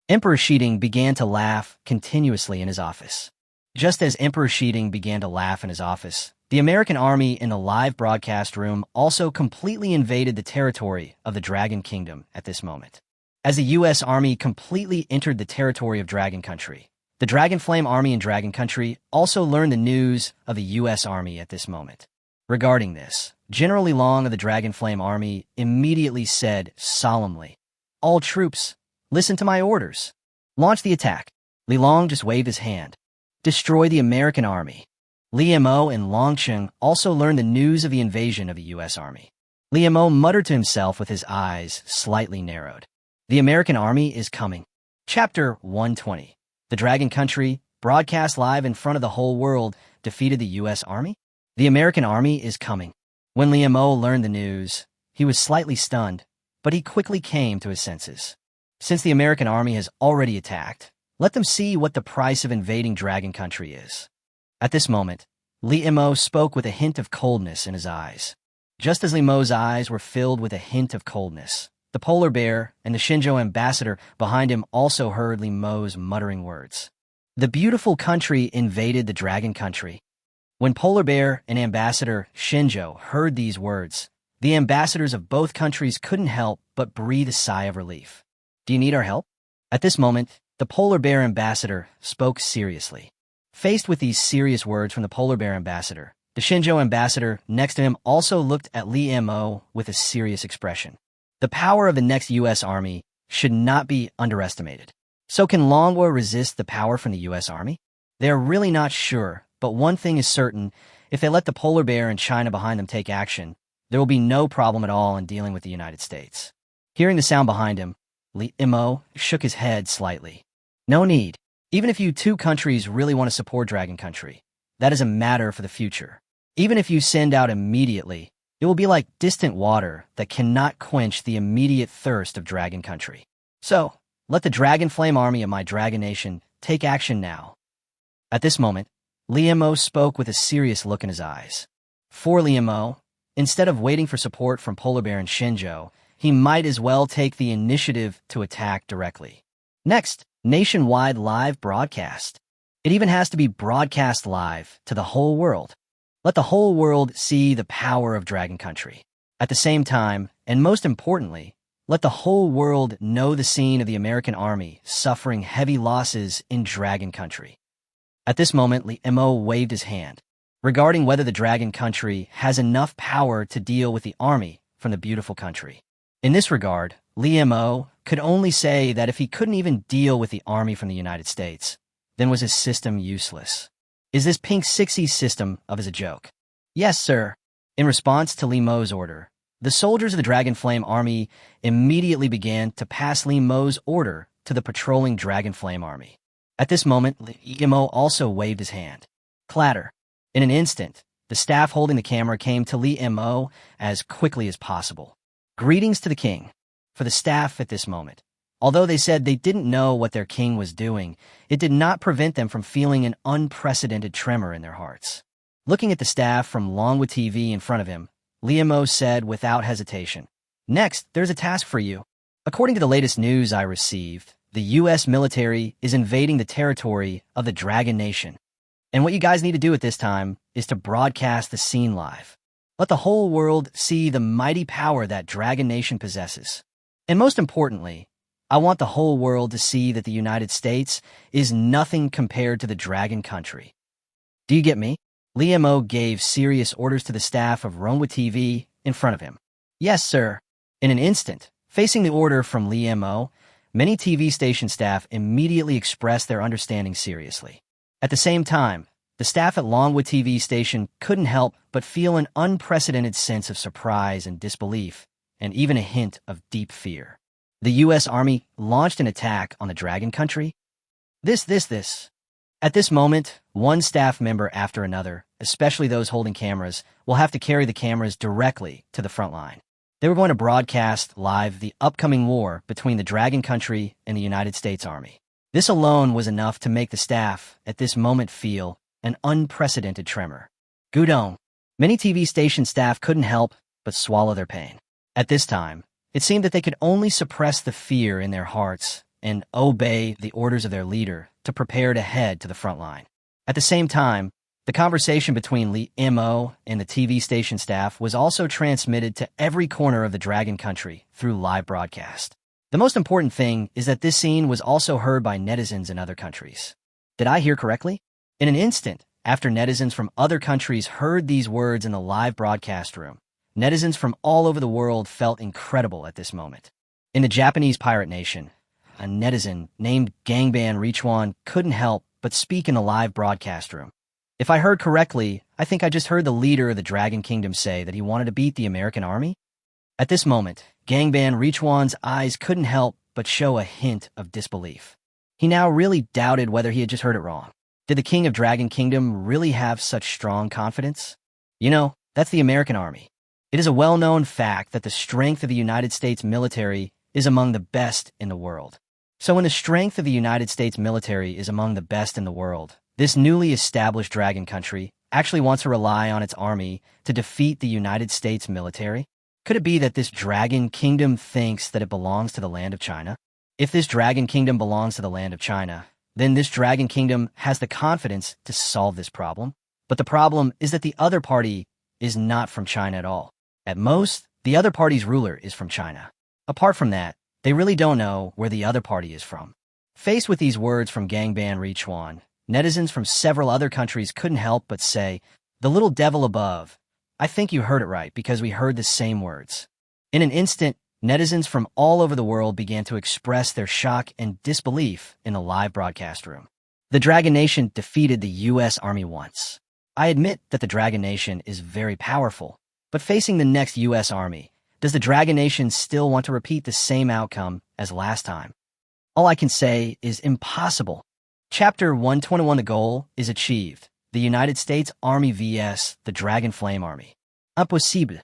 Emperor Shiding began to laugh continuously in his office. Just as Emperor Shiding began to laugh in his office, the American army in the live broadcast room also completely invaded the territory of the Dragon Kingdom at this moment. As the U.S. Army completely entered the territory of Dragon Country, the Dragon Flame Army in Dragon Country also learned the news of the U.S. Army at this moment. Regarding this, General Li Long of the Dragon Flame Army immediately said solemnly, "All troops, listen to my orders. Launch the attack." Li Long just waved his hand. Destroy the American army. Li Mo and Long Cheng also learned the news of the invasion of the U.S. Army. Li Mo muttered to himself with his eyes slightly narrowed. The American army is coming. Chapter 120. The Dragon Country, broadcast live in front of the whole world, defeated the U.S. Army? The American army is coming. When Li Mo learned the news, he was slightly stunned, but he quickly came to his senses. Since the American army has already attacked, let them see what the price of invading Dragon Country is. At this moment, Li Mo spoke with a hint of coldness in his eyes. Just as Li Mo's eyes were filled with a hint of coldness, the polar bear and the Shenzhou ambassador behind him also heard Li Mo's muttering words. The beautiful country invaded the Dragon Country. When polar bear and ambassador Shenzhou heard these words, the ambassadors of both countries couldn't help but breathe a sigh of relief. Do you need our help? At this moment, the polar bear ambassador spoke seriously. Faced with these serious words from the polar bear ambassador, the Shenzhou ambassador next to him also looked at Li Mo with a serious expression. The power of the next U.S. Army should not be underestimated. So can Longwa resist the power from the U.S. Army? They are really not sure, but one thing is certain, if they let the polar bear and China behind them take action, there will be no problem at all in dealing with the United States. Hearing the sound behind him, Li Mo shook his head slightly. No need. Even if you two countries really want to support Dragon Country, that is a matter for the future. Even if you send out immediately, it will be like distant water that cannot quench the immediate thirst of Dragon Country. So, let the Dragon Flame Army of my Dragon Nation take action now. At this moment, Li Mo spoke with a serious look in his eyes. For Li Mo, instead of waiting for support from Polar Bear and Shenzhou, he might as well take the initiative to attack directly. Next, nationwide live broadcast. It even has to be broadcast live to the whole world. Let the whole world see the power of Dragon Country. At the same time, and most importantly, let the whole world know the scene of the American army suffering heavy losses in Dragon Country. At this moment, Li Mo waved his hand, regarding whether the Dragon Country has enough power to deal with the army from the beautiful country. In this regard, Li Mo could only say that if he couldn't even deal with the army from the United States, then was his system useless. Is this Pink 60 system of his a joke? Yes, sir. In response to Li Mo's order, the soldiers of the Dragon Flame Army immediately began to pass Li Mo's order to the patrolling Dragon Flame Army. At this moment, Li Mo also waved his hand. Clatter. In an instant, the staff holding the camera came to Li Mo as quickly as possible. Greetings to the king. For the staff at this moment, although they said they didn't know what their king was doing, it did not prevent them from feeling an unprecedented tremor in their hearts. Looking at the staff from Longwood TV in front of him, Li Mo said without hesitation, "Next, there's a task for you. According to the latest news I received, the U.S. military is invading the territory of the Dragon Nation. And what you guys need to do at this time is to broadcast the scene live. Let the whole world see the mighty power that Dragon Nation possesses. And most importantly, I want the whole world to see that the United States is nothing compared to the Dragon Country. Do you get me? Lee Mo gave serious orders to the staff of Ronghua TV in front of him. Yes, sir. In an instant, facing the order from Lee Mo, many TV station staff immediately expressed their understanding seriously. At the same time, the staff at Longwood TV station couldn't help but feel an unprecedented sense of surprise and disbelief, and even a hint of deep fear. The U.S. Army launched an attack on the Dragon Country? This. At this moment, one staff member after another, especially those holding cameras, will have to carry the cameras directly to the front line. They were going to broadcast live the upcoming war between the Dragon Country and the United States Army. This alone was enough to make the staff at this moment feel an unprecedented tremor. Gudong. Many TV station staff couldn't help but swallow their pain. At this time, it seemed that they could only suppress the fear in their hearts and obey the orders of their leader to prepare to head to the front line. At the same time, the conversation between Lee Mo and the TV station staff was also transmitted to every corner of the Dragon Country through live broadcast. The most important thing is that this scene was also heard by netizens in other countries. Did I hear correctly? In an instant, after netizens from other countries heard these words in the live broadcast room, netizens from all over the world felt incredible at this moment. In the Japanese pirate nation, a netizen named Gangban Richuan couldn't help but speak in the live broadcast room. If I heard correctly, I think I just heard the leader of the Dragon Kingdom say that he wanted to beat the American army. At this moment, Gangban Richuan's eyes couldn't help but show a hint of disbelief. He now really doubted whether he had just heard it wrong. Did the King of Dragon Kingdom really have such strong confidence? You know, that's the American army. It is a well-known fact that the strength of the United States military is among the best in the world. So when the strength of the United States military is among the best in the world, this newly established Dragon Country actually wants to rely on its army to defeat the United States military? Could it be that this Dragon Kingdom thinks that it belongs to the land of China? If this Dragon Kingdom belongs to the land of China, then this Dragon Kingdom has the confidence to solve this problem. But the problem is that the other party is not from China at all. At most, the other party's ruler is from China. Apart from that, they really don't know where the other party is from. Faced with these words from Gangban Richuan, netizens from several other countries couldn't help but say, "The little devil above. I think you heard it right because we heard the same words." In an instant, netizens from all over the world began to express their shock and disbelief in the live broadcast room. The Dragon Nation defeated the U.S. Army once. I admit that the Dragon Nation is very powerful, but facing the next U.S. Army, does the Dragon Nation still want to repeat the same outcome as last time? All I can say is impossible. Chapter 121, the goal is achieved. The United States Army vs. the Dragon Flame Army. Impossible.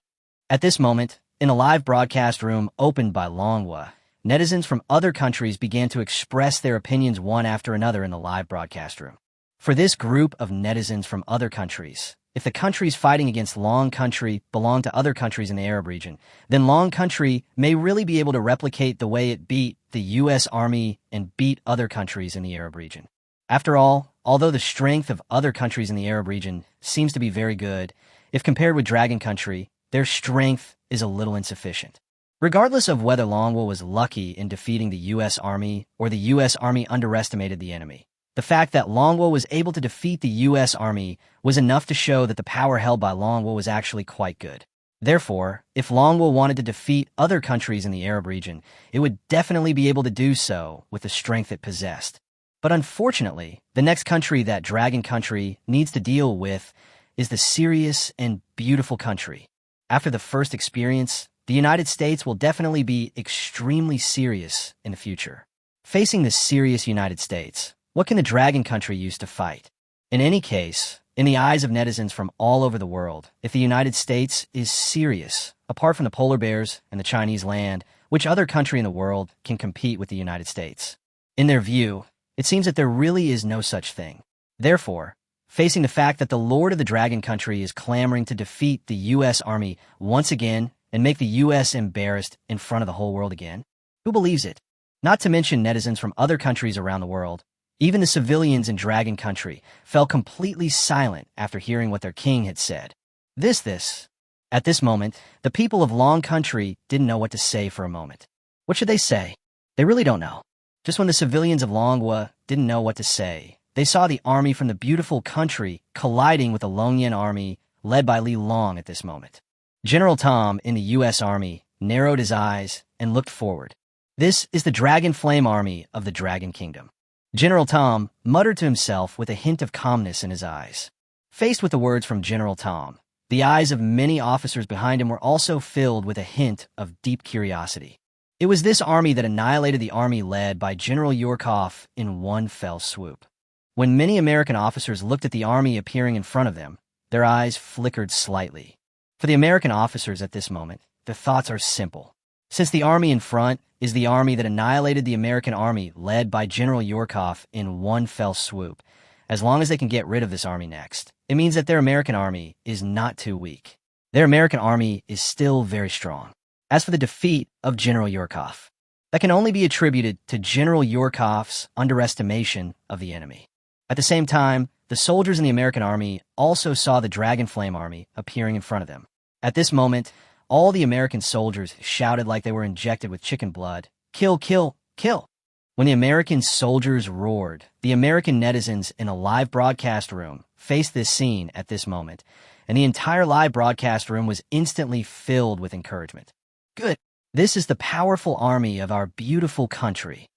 At this moment, in a live broadcast room opened by Longwa, netizens from other countries began to express their opinions one after another in the live broadcast room. For this group of netizens from other countries, if the countries fighting against Long Country belong to other countries in the Arab region, then Long Country may really be able to replicate the way it beat the U.S. Army and beat other countries in the Arab region. After all, although the strength of other countries in the Arab region seems to be very good, if compared with Dragon Country, their strength is a little insufficient. Regardless of whether Longwa was lucky in defeating the U.S. Army or the U.S. Army underestimated the enemy, the fact that Longwa was able to defeat the U.S. Army was enough to show that the power held by Longwa was actually quite good. Therefore, if Longwa wanted to defeat other countries in the Arab region, it would definitely be able to do so with the strength it possessed. But unfortunately, the next country that Dragon Country needs to deal with is the serious and beautiful country. After the first experience, the United States will definitely be extremely serious in the future. Facing the serious United States, what can the Dragon Country use to fight? In any case, in the eyes of netizens from all over the world, if the United States is serious, apart from the polar bears and the Chinese land, which other country in the world can compete with the United States? In their view, it seems that there really is no such thing. Therefore, facing the fact that the Lord of the Dragon Country is clamoring to defeat the U.S. Army once again and make the U.S. embarrassed in front of the whole world again, who believes it? Not to mention netizens from other countries around the world, Even the civilians in Dragon Country fell completely silent after hearing what their king had said. This. At this moment, the people of Long Country didn't know what to say for a moment. What should they say? They really don't know. Just when the civilians of Manhwa didn't know what to say, they saw the army from the beautiful country colliding with the Longyan army led by Li Long at this moment. General Tom in the U.S. Army narrowed his eyes and looked forward. This is the Dragon Flame Army of the Dragon Kingdom. General Tom muttered to himself with a hint of calmness in his eyes. Faced with the words from General Tom, the eyes of many officers behind him were also filled with a hint of deep curiosity. It was this army that annihilated the army led by General Yurkov in one fell swoop. When many American officers looked at the army appearing in front of them, their eyes flickered slightly. For the American officers at this moment, their thoughts are simple. Since the army in front is the army that annihilated the American army led by General Yurkov in one fell swoop, as long as they can get rid of this army next, it means that their American army is not too weak. Their American army is still very strong. As for the defeat of General Yurkov, that can only be attributed to General Yurkov's underestimation of the enemy. At the same time, the soldiers in the American army also saw the Dragon Flame Army appearing in front of them. At this moment, all the American soldiers shouted like they were injected with chicken blood, "Kill, kill, kill!" When the American soldiers roared, the American netizens in a live broadcast room faced this scene at this moment, and the entire live broadcast room was instantly filled with encouragement. Good. This is the powerful army of our beautiful country.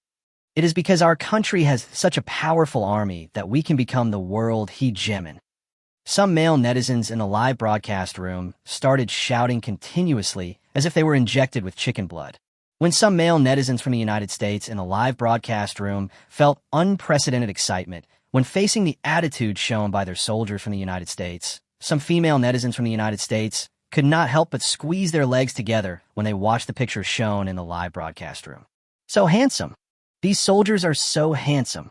It is because our country has such a powerful army that we can become the world hegemon. Some male netizens in the live broadcast room started shouting continuously as if they were injected with chicken blood. When some male netizens from the United States in the live broadcast room felt unprecedented excitement when facing the attitude shown by their soldiers from the United States, some female netizens from the United States could not help but squeeze their legs together when they watched the picture shown in the live broadcast room. So handsome. These soldiers are so handsome.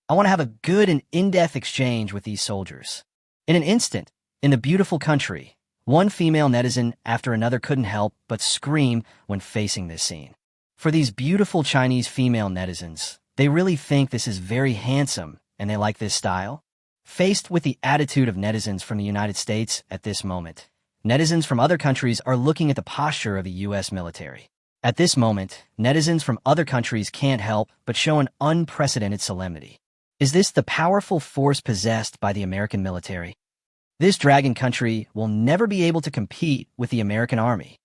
I want to have a good and in-depth exchange with these soldiers. In an instant, in the beautiful country, one female netizen after another couldn't help but scream when facing this scene. For these beautiful Chinese female netizens, they really think this is very handsome and they like this style. Faced with the attitude of netizens from the United States at this moment, netizens from other countries are looking at the posture of the U.S. military. At this moment, netizens from other countries can't help but show an unprecedented solemnity. Is this the powerful force possessed by the American military? This dragon country will never be able to compete with the American army.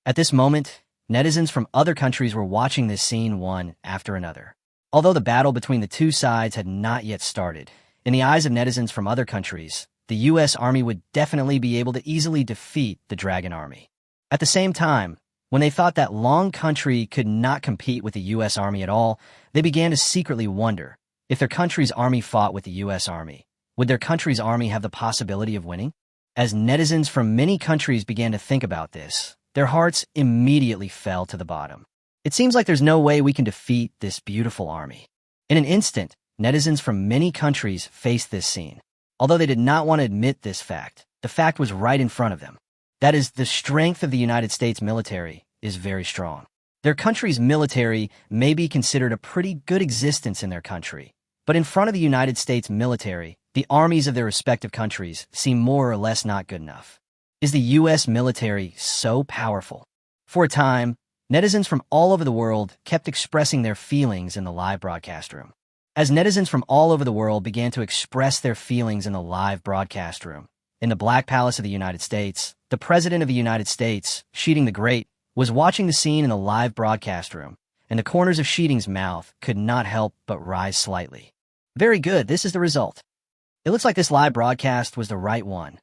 At this moment, netizens from other countries were watching this scene one after another. Although the battle between the two sides had not yet started, in the eyes of netizens from other countries, the U.S. Army would definitely be able to easily defeat the Dragon Army. At the same time, when they thought that Long Country could not compete with the U.S. Army at all, they began to secretly wonder, if their country's army fought with the U.S. Army, would their country's army have the possibility of winning? As netizens from many countries began to think about this, their hearts immediately fell to the bottom. It seems like there's no way we can defeat this beautiful army. In an instant, netizens from many countries faced this scene. Although they did not want to admit this fact, the fact was right in front of them. That is, the strength of the United States military is very strong. Their country's military may be considered a pretty good existence in their country, but in front of the United States military, the armies of their respective countries seem more or less not good enough. Is the U.S. military so powerful? For a time, netizens from all over the world kept expressing their feelings in the live broadcast room. As netizens from all over the world began to express their feelings in the live broadcast room, in the Black Palace of the United States, the President of the United States, Sheeting the Great, was watching the scene in the live broadcast room, and the corners of Sheeting's mouth could not help but rise slightly. Very good, this is the result. It looks like this live broadcast was the right one.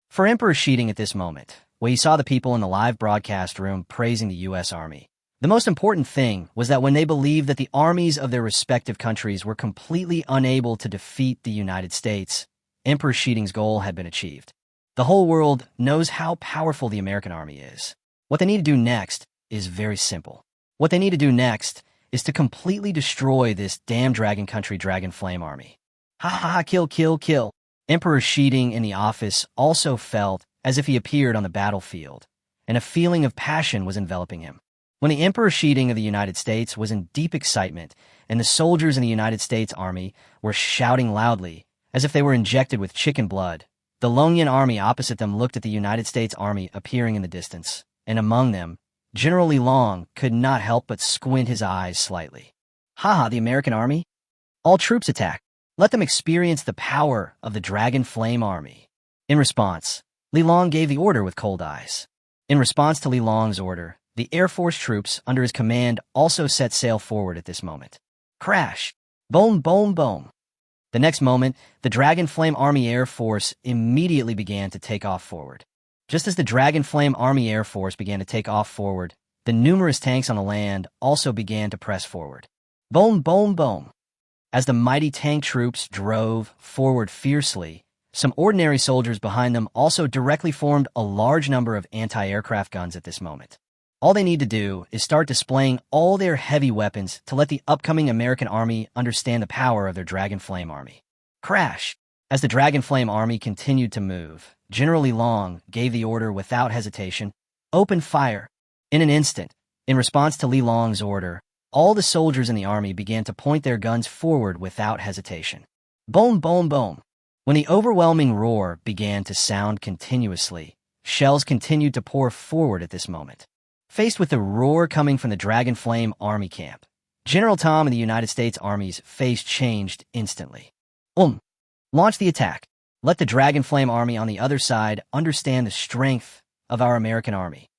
For Emperor Sheeting at this moment, when he saw the people in the live broadcast room praising the U.S. Army, the most important thing was that when they believed that the armies of their respective countries were completely unable to defeat the United States, Emperor Sheeting's goal had been achieved. The whole world knows how powerful the American army is. What they need to do next is very simple. What they need to do next is to completely destroy this damn Dragon Country Dragon Flame Army. Ha ha ha, kill, kill, kill. Emperor Sheeting in the office also felt as if he appeared on the battlefield, and a feeling of passion was enveloping him. When the Emperor Shiding of the United States was in deep excitement, and the soldiers in the United States Army were shouting loudly, as if they were injected with chicken blood, the Longyan Army opposite them looked at the United States Army appearing in the distance, and among them, General Li Long could not help but squint his eyes slightly. Haha, the American Army? All troops attack. Let them experience the power of the Dragon Flame Army. In response, Li Long gave the order with cold eyes. In response to Li Long's order, the Air Force troops under his command also set sail forward at this moment. Crash! Boom, boom, boom. The next moment, the Dragon Flame Army Air Force immediately began to take off forward. Just as the Dragon Flame Army Air Force began to take off forward, the numerous tanks on the land also began to press forward. Boom, boom, boom. As the mighty tank troops drove forward fiercely, some ordinary soldiers behind them also directly formed a large number of anti-aircraft guns at this moment. All they need to do is start displaying all their heavy weapons to let the upcoming American Army understand the power of their Dragon Flame Army. Crash! As the Dragon Flame Army continued to move, General Li Long gave the order without hesitation, open fire. In an instant, in response to Li Long's order, all the soldiers in the army began to point their guns forward without hesitation. Boom, boom, boom. When the overwhelming roar began to sound continuously, shells continued to pour forward at this moment. Faced with the roar coming from the Dragon Flame Army camp, General Tom and the United States Army's face changed instantly. Launch the attack. Let the Dragon Flame Army on the other side understand the strength of our American Army.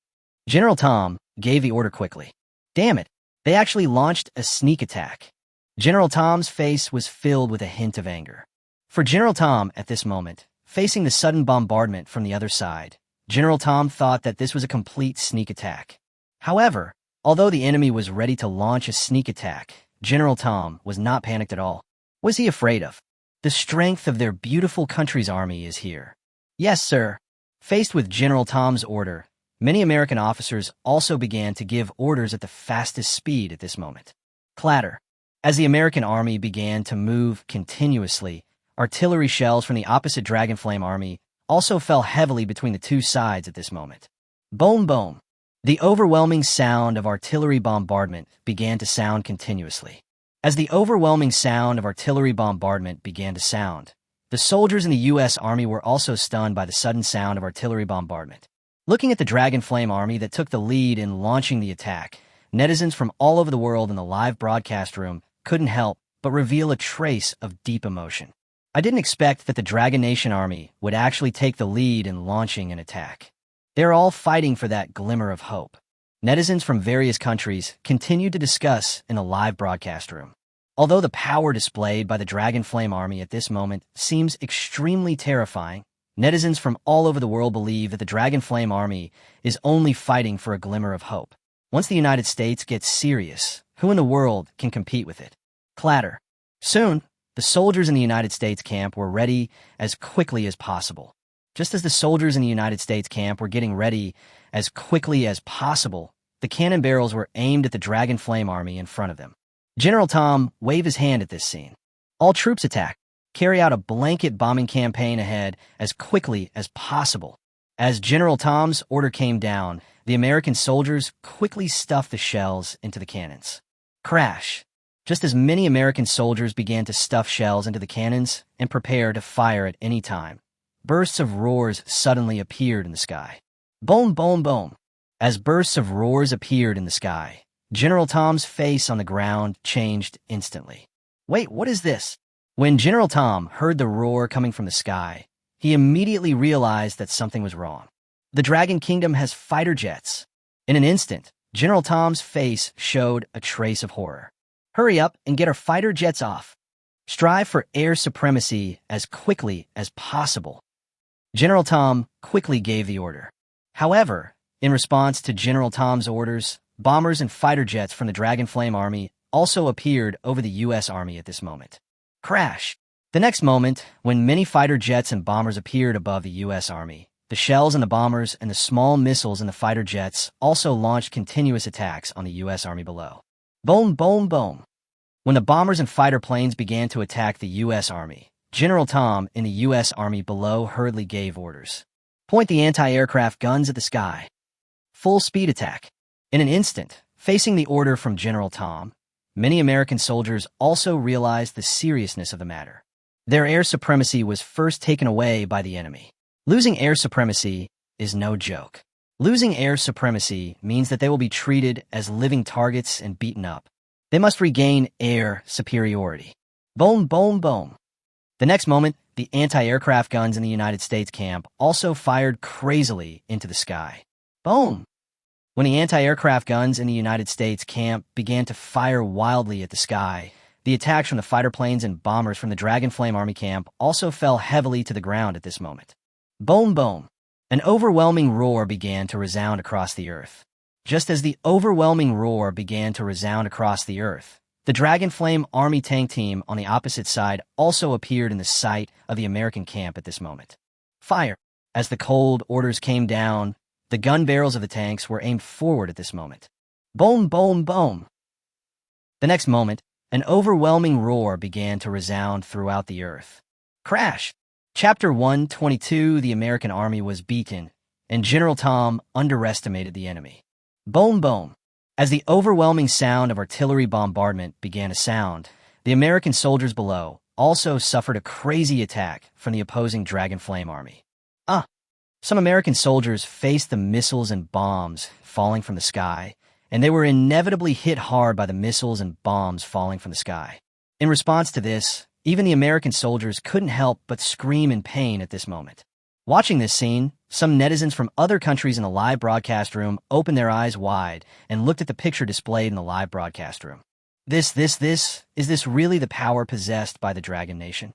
General Tom gave the order quickly. Damn it, they actually launched a sneak attack. General Tom's face was filled with a hint of anger. For General Tom at this moment, facing the sudden bombardment from the other side, General Tom thought that this was a complete sneak attack. However, although the enemy was ready to launch a sneak attack, General Tom was not panicked at all. What was he afraid of? The strength of their beautiful country's army is here. Yes, sir. Faced with General Tom's order, many American officers also began to give orders at the fastest speed at this moment. Clatter. As the American army began to move continuously, artillery shells from the opposite Dragon Flame Army also fell heavily between the two sides at this moment. Boom, boom. The overwhelming sound of artillery bombardment began to sound continuously. As the overwhelming sound of artillery bombardment began to sound, the soldiers in the U.S. Army were also stunned by the sudden sound of artillery bombardment. Looking at the Dragon Flame Army that took the lead in launching the attack, netizens from all over the world in the live broadcast room couldn't help but reveal a trace of deep emotion. I didn't expect that the Dragon Nation Army would actually take the lead in launching an attack. They're all fighting for that glimmer of hope. Netizens from various countries continued to discuss in the live broadcast room. Although the power displayed by the Dragon Flame Army at this moment seems extremely terrifying, netizens from all over the world believe that the Dragon Flame Army is only fighting for a glimmer of hope. Once the United States gets serious, who in the world can compete with it? Clatter. Soon, the soldiers in the United States camp were ready as quickly as possible. Just as the soldiers in the United States camp were getting ready as quickly as possible, the cannon barrels were aimed at the Dragon Flame Army in front of them. General Tom waved his hand at this scene. All troops attack. Carry out a blanket bombing campaign ahead as quickly as possible. As General Tom's order came down, the American soldiers quickly stuffed the shells into the cannons. Crash! Just as many American soldiers began to stuff shells into the cannons and prepare to fire at any time, bursts of roars suddenly appeared in the sky. Boom, boom, boom. As bursts of roars appeared in the sky, General Tom's face on the ground changed instantly. Wait, what is this? When General Tom heard the roar coming from the sky, he immediately realized that something was wrong. The Dragon Kingdom has fighter jets. In an instant, General Tom's face showed a trace of horror. Hurry up and get our fighter jets off. Strive for air supremacy as quickly as possible. General Tom quickly gave the order. However, in response to General Tom's orders, bombers and fighter jets from the Dragon Flame Army also appeared over the U.S. Army at this moment. Crash! The next moment, when many fighter jets and bombers appeared above the U.S. Army, the shells in the bombers and the small missiles in the fighter jets also launched continuous attacks on the U.S. Army below. Boom, boom, boom. When the bombers and fighter planes began to attack the U.S. Army, General Tom in the U.S. Army below hurriedly gave orders. Point the anti-aircraft guns at the sky. Full speed attack. In an instant, Facing the order from General Tom, many American soldiers also realized the seriousness of the matter. Their air supremacy was first taken away by the enemy. Losing air supremacy is no joke. Losing air supremacy means that they will be treated as living targets and beaten up. They must regain air superiority. Boom, boom, boom. The next moment, the anti-aircraft guns in the United States camp also fired crazily into the sky. Boom! When the anti-aircraft guns in the United States camp began to fire wildly at the sky, the attacks from the fighter planes and bombers from the Dragonflame Army camp also fell heavily to the ground at this moment. Boom, boom. An overwhelming roar began to resound across the earth. Just as the overwhelming roar began to resound across the earth, the Dragonflame Army tank team on the opposite side also appeared in the sight of the American camp at this moment. Fire! As the cold orders came down, the gun barrels of the tanks were aimed forward at this moment. Boom, boom, boom! The next moment, an overwhelming roar began to resound throughout the earth. Crash! Chapter 122, the American Army was beaten, and General Tom underestimated the enemy. Boom, boom! As the overwhelming sound of artillery bombardment began to sound, the American soldiers below also suffered a crazy attack from the opposing Dragonflame Army. Some American soldiers faced the missiles and bombs falling from the sky, and they were inevitably hit hard by the missiles and bombs falling from the sky. In response to this, even the American soldiers couldn't help but scream in pain at this moment. Watching this scene, some netizens from other countries in the live broadcast room opened their eyes wide and looked at the picture displayed in the live broadcast room. Is this really the power possessed by the Dragon Nation?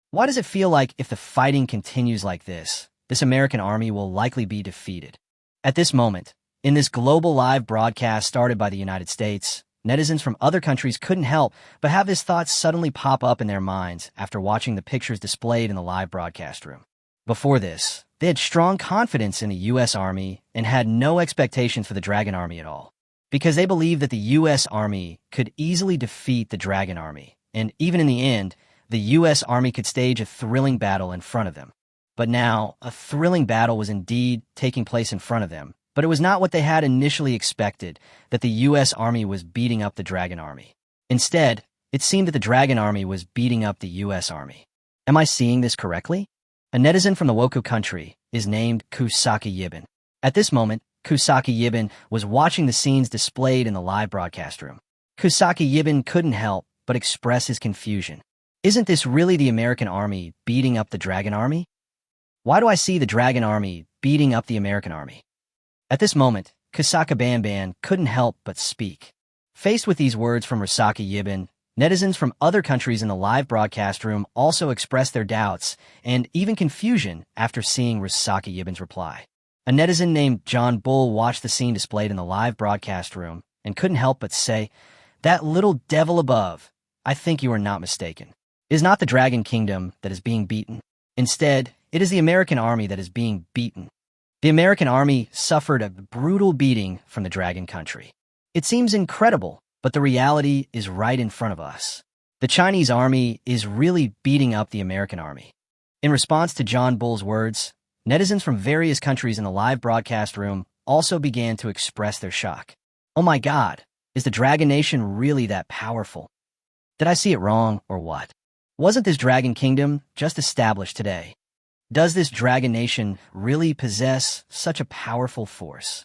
Why does it feel like if the fighting continues like this American army will likely be defeated? At this moment, in this global live broadcast started by the United States, netizens from other countries couldn't help but have this thought suddenly pop up in their minds after watching the pictures displayed in the live broadcast room. Before this, they had strong confidence in the U.S. Army and had no expectations for the Dragon Army at all, because they believed that the U.S. Army could easily defeat the Dragon Army, and even in the end, the U.S. Army could stage a thrilling battle in front of them. But now, a thrilling battle was indeed taking place in front of them, but it was not what they had initially expected, that the U.S. Army was beating up the Dragon Army. Instead, it seemed that the Dragon Army was beating up the U.S. Army. Am I seeing this correctly? A netizen from the Woku country is named Kusaki Yibin. At this moment, Kusaki Yibin was watching the scenes displayed in the live broadcast room. Kusaki Yibin couldn't help but express his confusion. Isn't this really the American Army beating up the Dragon Army? Why do I see the Dragon Army beating up the American Army? At this moment, Kusaka Banban couldn't help but speak. Faced with these words from Risaki Yibin, netizens from other countries in the live broadcast room also expressed their doubts and even confusion after seeing Risaki Yibin's reply. A netizen named John Bull watched the scene displayed in the live broadcast room and couldn't help but say, "That little devil above, I think you are not mistaken. It is not the Dragon Kingdom that is being beaten. Instead, it is the American Army that is being beaten. The American Army suffered a brutal beating from the Dragon Country. It seems incredible, but the reality is right in front of us. The Chinese Army is really beating up the American Army." In response to John Bull's words, netizens from various countries in the live broadcast room also began to express their shock. Oh my God, is the Dragon Nation really that powerful? Did I see it wrong or what? Wasn't this Dragon Kingdom just established today? Does this Dragon Nation really possess such a powerful force?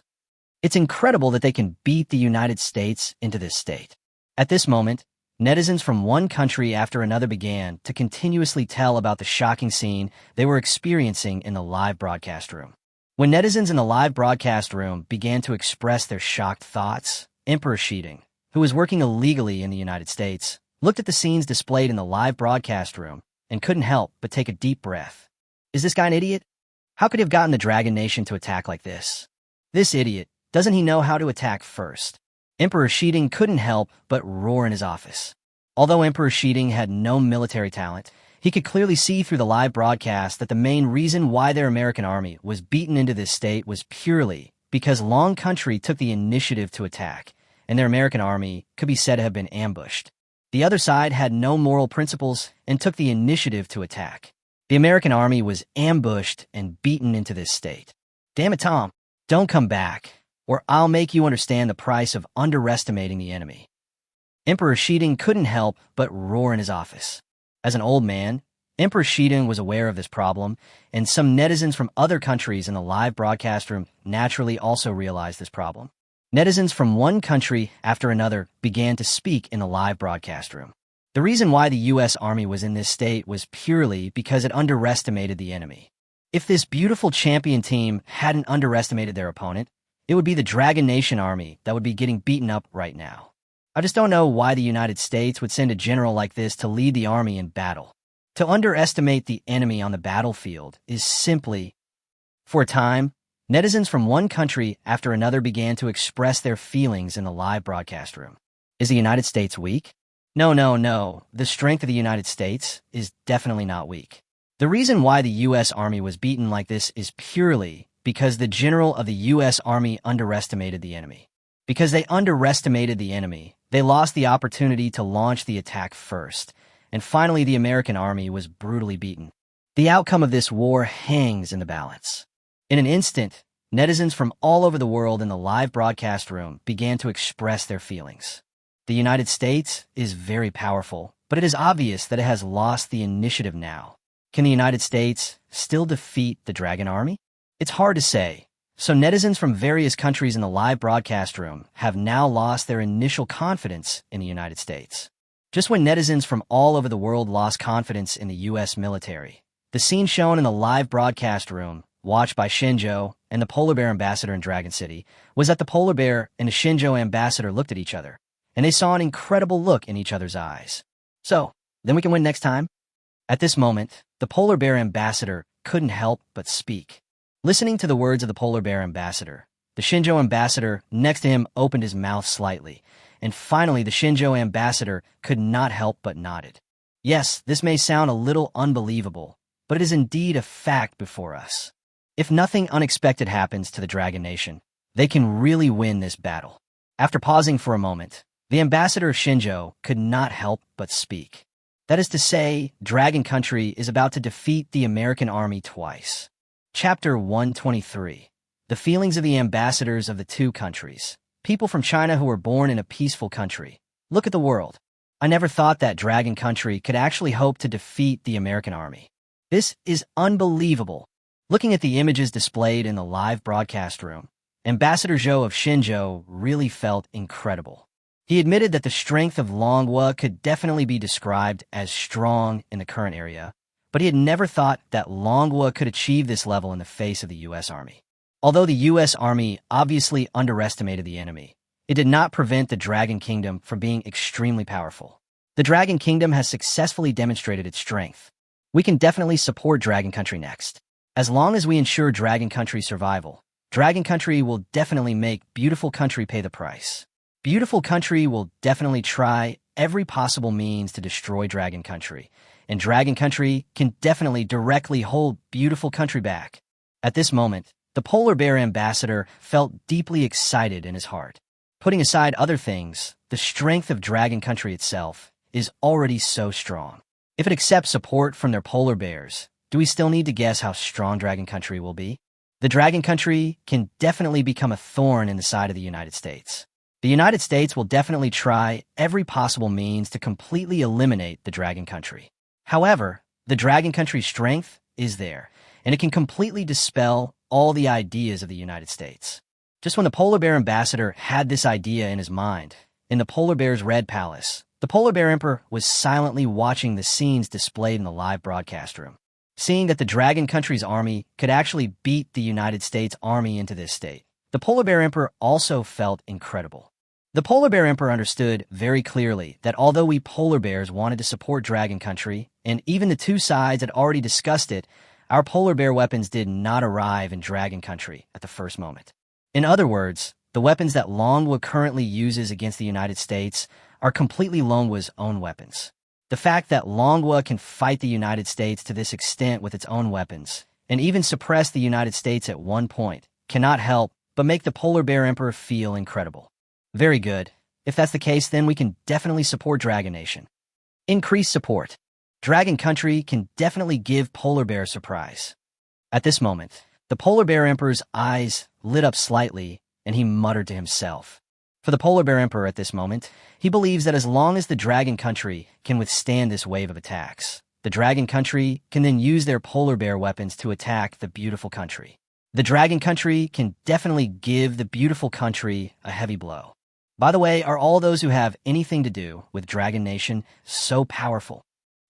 It's incredible that they can beat the United States into this state. At this moment, netizens from one country after another began to continuously tell about the shocking scene they were experiencing in the live broadcast room. When netizens in the live broadcast room began to express their shocked thoughts, Emperor Shiding, who was working illegally in the United States, looked at the scenes displayed in the live broadcast room and couldn't help but take a deep breath. Is this guy an idiot? How could he have gotten the Dragon Nation to attack like this? This idiot, doesn't he know how to attack first? Emperor Shiding couldn't help but roar in his office. Although Emperor Shiding had no military talent, he could clearly see through the live broadcast that the main reason why their American army was beaten into this state was purely because Long Country took the initiative to attack, and their American army could be said to have been ambushed. The other side had no moral principles and took the initiative to attack. The American army was ambushed and beaten into this state. Damn it, Tom, don't come back, or I'll make you understand the price of underestimating the enemy. Emperor Shidong couldn't help but roar in his office. As an old man, Emperor Shidong was aware of this problem, and some netizens from other countries in the live broadcast room naturally also realized this problem. Netizens from one country after another began to speak in the live broadcast room. The reason why the U.S. Army was in this state was purely because it underestimated the enemy. If this beautiful champion team hadn't underestimated their opponent, it would be the Dragon Nation Army that would be getting beaten up right now. I just don't know why the United States would send a general like this to lead the army in battle. To underestimate the enemy on the battlefield is simply... For a time, netizens from one country after another began to express their feelings in the live broadcast room. Is the United States weak? No. The strength of the United States is definitely not weak. The reason why the U.S. Army was beaten like this is purely because the general of the U.S. Army underestimated the enemy. Because they underestimated the enemy, they lost the opportunity to launch the attack first, and finally the American army was brutally beaten. The outcome of this war hangs in the balance. In an instant, netizens from all over the world in the live broadcast room began to express their feelings. The United States is very powerful, but it is obvious that it has lost the initiative now. Can the United States still defeat the Dragon Army? It's hard to say. So netizens from various countries in the live broadcast room have now lost their initial confidence in the United States. Just when netizens from all over the world lost confidence in the U.S. military, the scene shown in the live broadcast room, watched by Shinjo and the polar bear ambassador in Dragon City, was that the polar bear and the Shinjo ambassador looked at each other, and they saw an incredible look in each other's eyes. So, then we can win next time? At this moment, the polar bear ambassador couldn't help but speak. Listening to the words of the polar bear ambassador, the Shinjo ambassador next to him opened his mouth slightly, and finally the Shinjo ambassador could not help but nodded. Yes, this may sound a little unbelievable, but it is indeed a fact before us. If nothing unexpected happens to the Dragon Nation, they can really win this battle. After pausing for a moment, the ambassador Shinjo could not help but speak. That is to say, Dragon Country is about to defeat the American army twice. Chapter 123. The feelings of the ambassadors of the two countries. People from China who were born in a peaceful country. Look at the world. I never thought that Dragon Country could actually hope to defeat the American army. This is unbelievable. Looking at the images displayed in the live broadcast room, Ambassador Zhou of Shinjo really felt incredible. He admitted that the strength of Manhwa could definitely be described as strong in the current area, but he had never thought that Manhwa could achieve this level in the face of the U.S. Army. Although the U.S. Army obviously underestimated the enemy, it did not prevent the Dragon Kingdom from being extremely powerful. The Dragon Kingdom has successfully demonstrated its strength. We can definitely support Dragon Country next. As long as we ensure Dragon Country's survival, Dragon Country will definitely make Beautiful Country pay the price. Beautiful Country will definitely try every possible means to destroy Dragon Country, and Dragon Country can definitely directly hold Beautiful Country back. At this moment, the polar bear ambassador felt deeply excited in his heart. Putting aside other things, the strength of Dragon Country itself is already so strong. If it accepts support from their polar bears, do we still need to guess how strong Dragon Country will be? The Dragon Country can definitely become a thorn in the side of the United States. The United States will definitely try every possible means to completely eliminate the Dragon Country. However, the Dragon Country's strength is there, and it can completely dispel all the ideas of the United States. Just when the polar bear ambassador had this idea in his mind, in the polar bear's red palace, the polar bear emperor was silently watching the scenes displayed in the live broadcast room. Seeing that the Dragon Country's army could actually beat the United States Army into this state, the polar bear emperor also felt incredible. The polar bear emperor understood very clearly that although we polar bears wanted to support Dragon Country, and even the two sides had already discussed it, our polar bear weapons did not arrive in Dragon Country at the first moment. In other words, the weapons that Manhwa currently uses against the United States are completely Manhwa's own weapons. The fact that Manhwa can fight the United States to this extent with its own weapons, and even suppress the United States at one point, cannot help but make the polar bear emperor feel incredible. Very good. If that's the case, then we can definitely support Dragon Nation. Increase support. Dragon Country can definitely give Polar Bear a surprise. At this moment, the Polar Bear Emperor's eyes lit up slightly, and he muttered to himself. For the polar bear emperor at this moment, he believes that as long as the dragon country can withstand this wave of attacks, the dragon country can then use their polar bear weapons to attack the beautiful country. The dragon country can definitely give the beautiful country a heavy blow. By the way, are all those who have anything to do with Dragon Nation so powerful?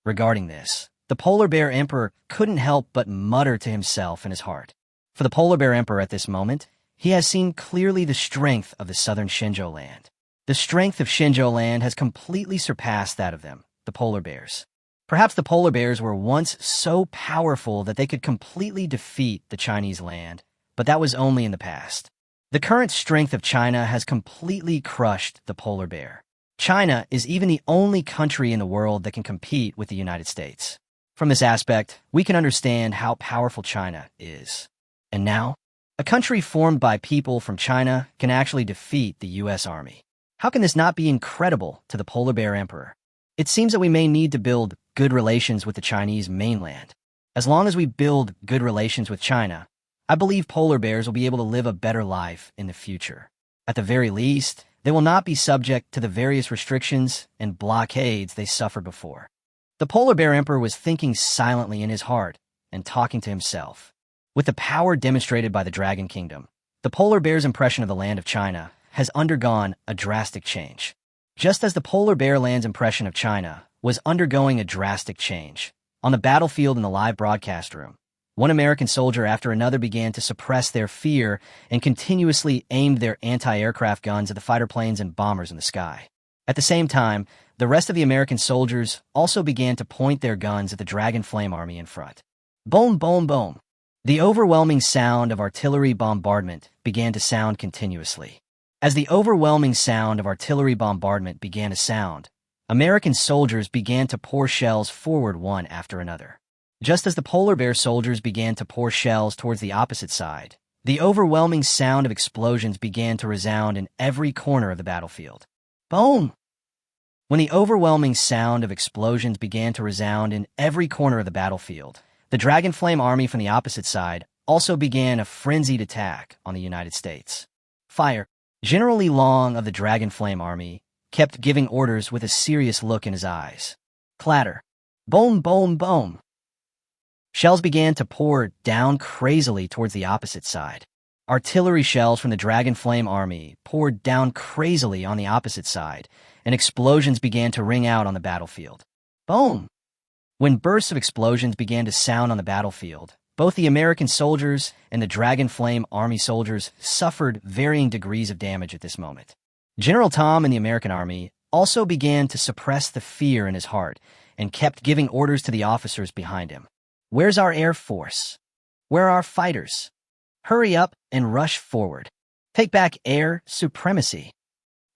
Regarding this, the polar bear emperor couldn't help but mutter to himself in his heart. For the polar bear emperor at this moment, he has seen clearly the strength of the southern Shinjo land. The strength of Shinjo land has completely surpassed that of them, the polar bears. Perhaps the polar bears were once so powerful that they could completely defeat the Chinese land, but that was only in the past. The current strength of China has completely crushed the polar bear. China is even the only country in the world that can compete with the United States. From this aspect, we can understand how powerful China is. And now, a country formed by people from China can actually defeat the U.S. Army. How can this not be incredible to the polar bear emperor? It seems that we may need to build good relations with the Chinese mainland. As long as we build good relations with China, I believe polar bears will be able to live a better life in the future. At the very least, they will not be subject to the various restrictions and blockades they suffered before. The polar bear emperor was thinking silently in his heart and talking to himself. With the power demonstrated by the Dragon Kingdom, the polar bear's impression of the land of China has undergone a drastic change. Just as the polar bear land's impression of China was undergoing a drastic change, on the battlefield in the live broadcast room, one American soldier after another began to suppress their fear and continuously aimed their anti-aircraft guns at the fighter planes and bombers in the sky. At the same time, the rest of the American soldiers also began to point their guns at the Dragon Flame Army in front. Boom, boom, boom. The overwhelming sound of artillery bombardment began to sound continuously. As the overwhelming sound of artillery bombardment began to sound, American soldiers began to pour shells forward one after another. Just as the polar bear soldiers began to pour shells towards the opposite side, the overwhelming sound of explosions began to resound in every corner of the battlefield. Boom! When the overwhelming sound of explosions began to resound in every corner of the battlefield, the Dragon Flame Army from the opposite side also began a frenzied attack on the United States. Fire. General Li Long of the Dragon Flame Army kept giving orders with a serious look in his eyes. Clatter. Boom, boom, boom. Shells began to pour down crazily towards the opposite side. Artillery shells from the Dragon Flame Army poured down crazily on the opposite side, and explosions began to ring out on the battlefield. Boom! When bursts of explosions began to sound on the battlefield, both the American soldiers and the Dragon Flame Army soldiers suffered varying degrees of damage at this moment. General Tom in the American Army also began to suppress the fear in his heart and kept giving orders to the officers behind him. Where's our Air Force? Where are our fighters? Hurry up and rush forward. Take back air supremacy.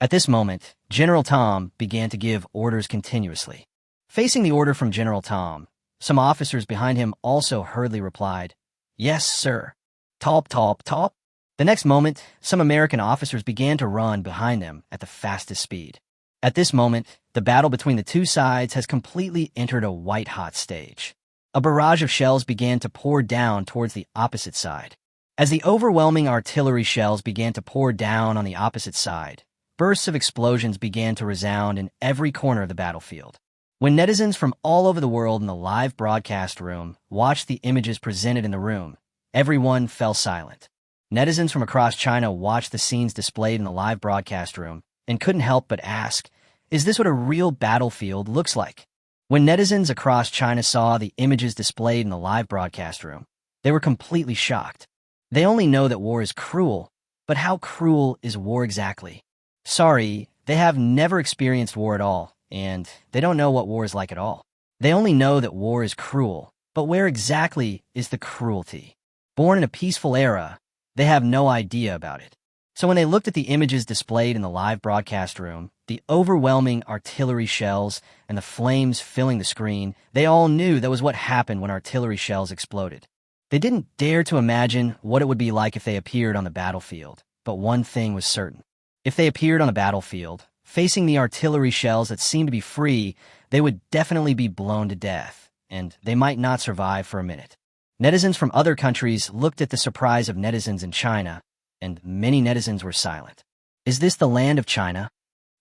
At this moment, General Tom began to give orders continuously. Facing the order from General Tom, some officers behind him also hurriedly replied, "Yes, sir. Top, top, top." The next moment, some American officers began to run behind them at the fastest speed. At this moment, the battle between the two sides has completely entered a white-hot stage. A barrage of shells began to pour down towards the opposite side. As the overwhelming artillery shells began to pour down on the opposite side, bursts of explosions began to resound in every corner of the battlefield. When netizens from all over the world in the live broadcast room watched the images presented in the room, everyone fell silent. Netizens from across China watched the scenes displayed in the live broadcast room and couldn't help but ask, "Is this what a real battlefield looks like?" When netizens across China saw the images displayed in the live broadcast room, they were completely shocked. They only know that war is cruel, but how cruel is war exactly? Sorry, they have never experienced war at all, and they don't know what war is like at all. They only know that war is cruel, but where exactly is the cruelty? Born in a peaceful era, they have no idea about it. So when they looked at the images displayed in the live broadcast room, the overwhelming artillery shells and the flames filling the screen, they all knew that was what happened when artillery shells exploded. They didn't dare to imagine what it would be like if they appeared on the battlefield, but one thing was certain. If they appeared on the battlefield, facing the artillery shells that seemed to be free, they would definitely be blown to death, and they might not survive for a minute. Netizens from other countries looked at the surprise of netizens in China and many netizens were silent. Is this the land of China?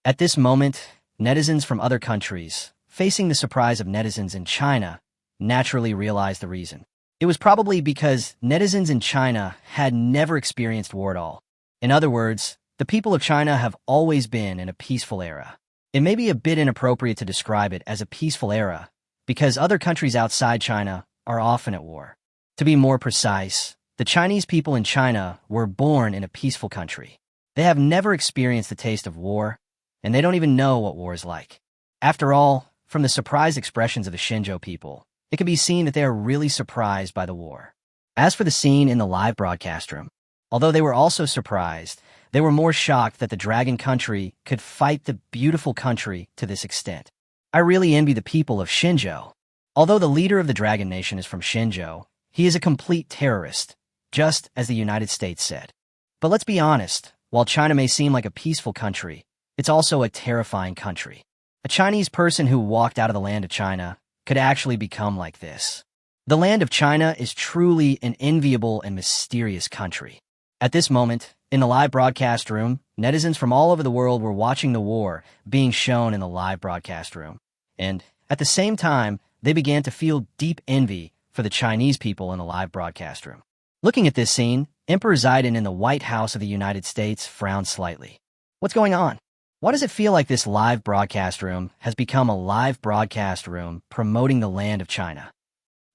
At this moment, netizens from other countries, facing the surprise of netizens in China, naturally realized the reason. It was probably because netizens in China had never experienced war at all. In other words, the people of China have always been in a peaceful era. It may be a bit inappropriate to describe it as a peaceful era, because other countries outside China are often at war. To be more precise, the Chinese people in China were born in a peaceful country. They have never experienced the taste of war, and they don't even know what war is like. After all, from the surprised expressions of the Xinzhou people, it can be seen that they are really surprised by the war. As for the scene in the live broadcast room, although they were also surprised, they were more shocked that the dragon country could fight the beautiful country to this extent. I really envy the people of Xinzhou. Although the leader of the dragon nation is from Xinzhou, he is a complete terrorist, just as the United States said. But let's be honest, while China may seem like a peaceful country, it's also a terrifying country. A Chinese person who walked out of the land of China could actually become like this. The land of China is truly an enviable and mysterious country. At this moment, in the live broadcast room, netizens from all over the world were watching the war being shown in the live broadcast room. And at the same time, they began to feel deep envy for the Chinese people in the live broadcast room. Looking at this scene, Emperor Zidane in the White House of the United States frowned slightly. What's going on? Why does it feel like this live broadcast room has become a live broadcast room promoting the land of China?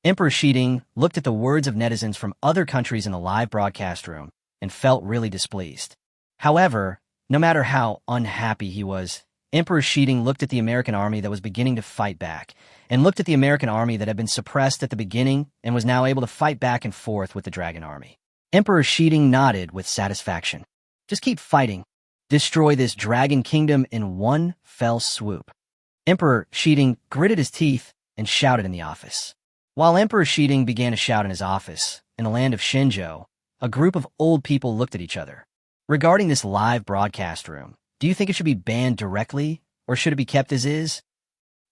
Emperor Shiding looked at the words of netizens from other countries in the live broadcast room and felt really displeased. However, no matter how unhappy he was, Emperor Shiding looked at the American army that was beginning to fight back, and looked at the American army that had been suppressed at the beginning and was now able to fight back and forth with the Dragon Army. Emperor Shiding nodded with satisfaction. Just keep fighting. Destroy this dragon kingdom in one fell swoop. Emperor Shiding gritted his teeth and shouted in the office. While Emperor Shiding began to shout in his office, in the land of Xinzhou, a group of old people looked at each other. Regarding this live broadcast room, do you think it should be banned directly, or should it be kept as is?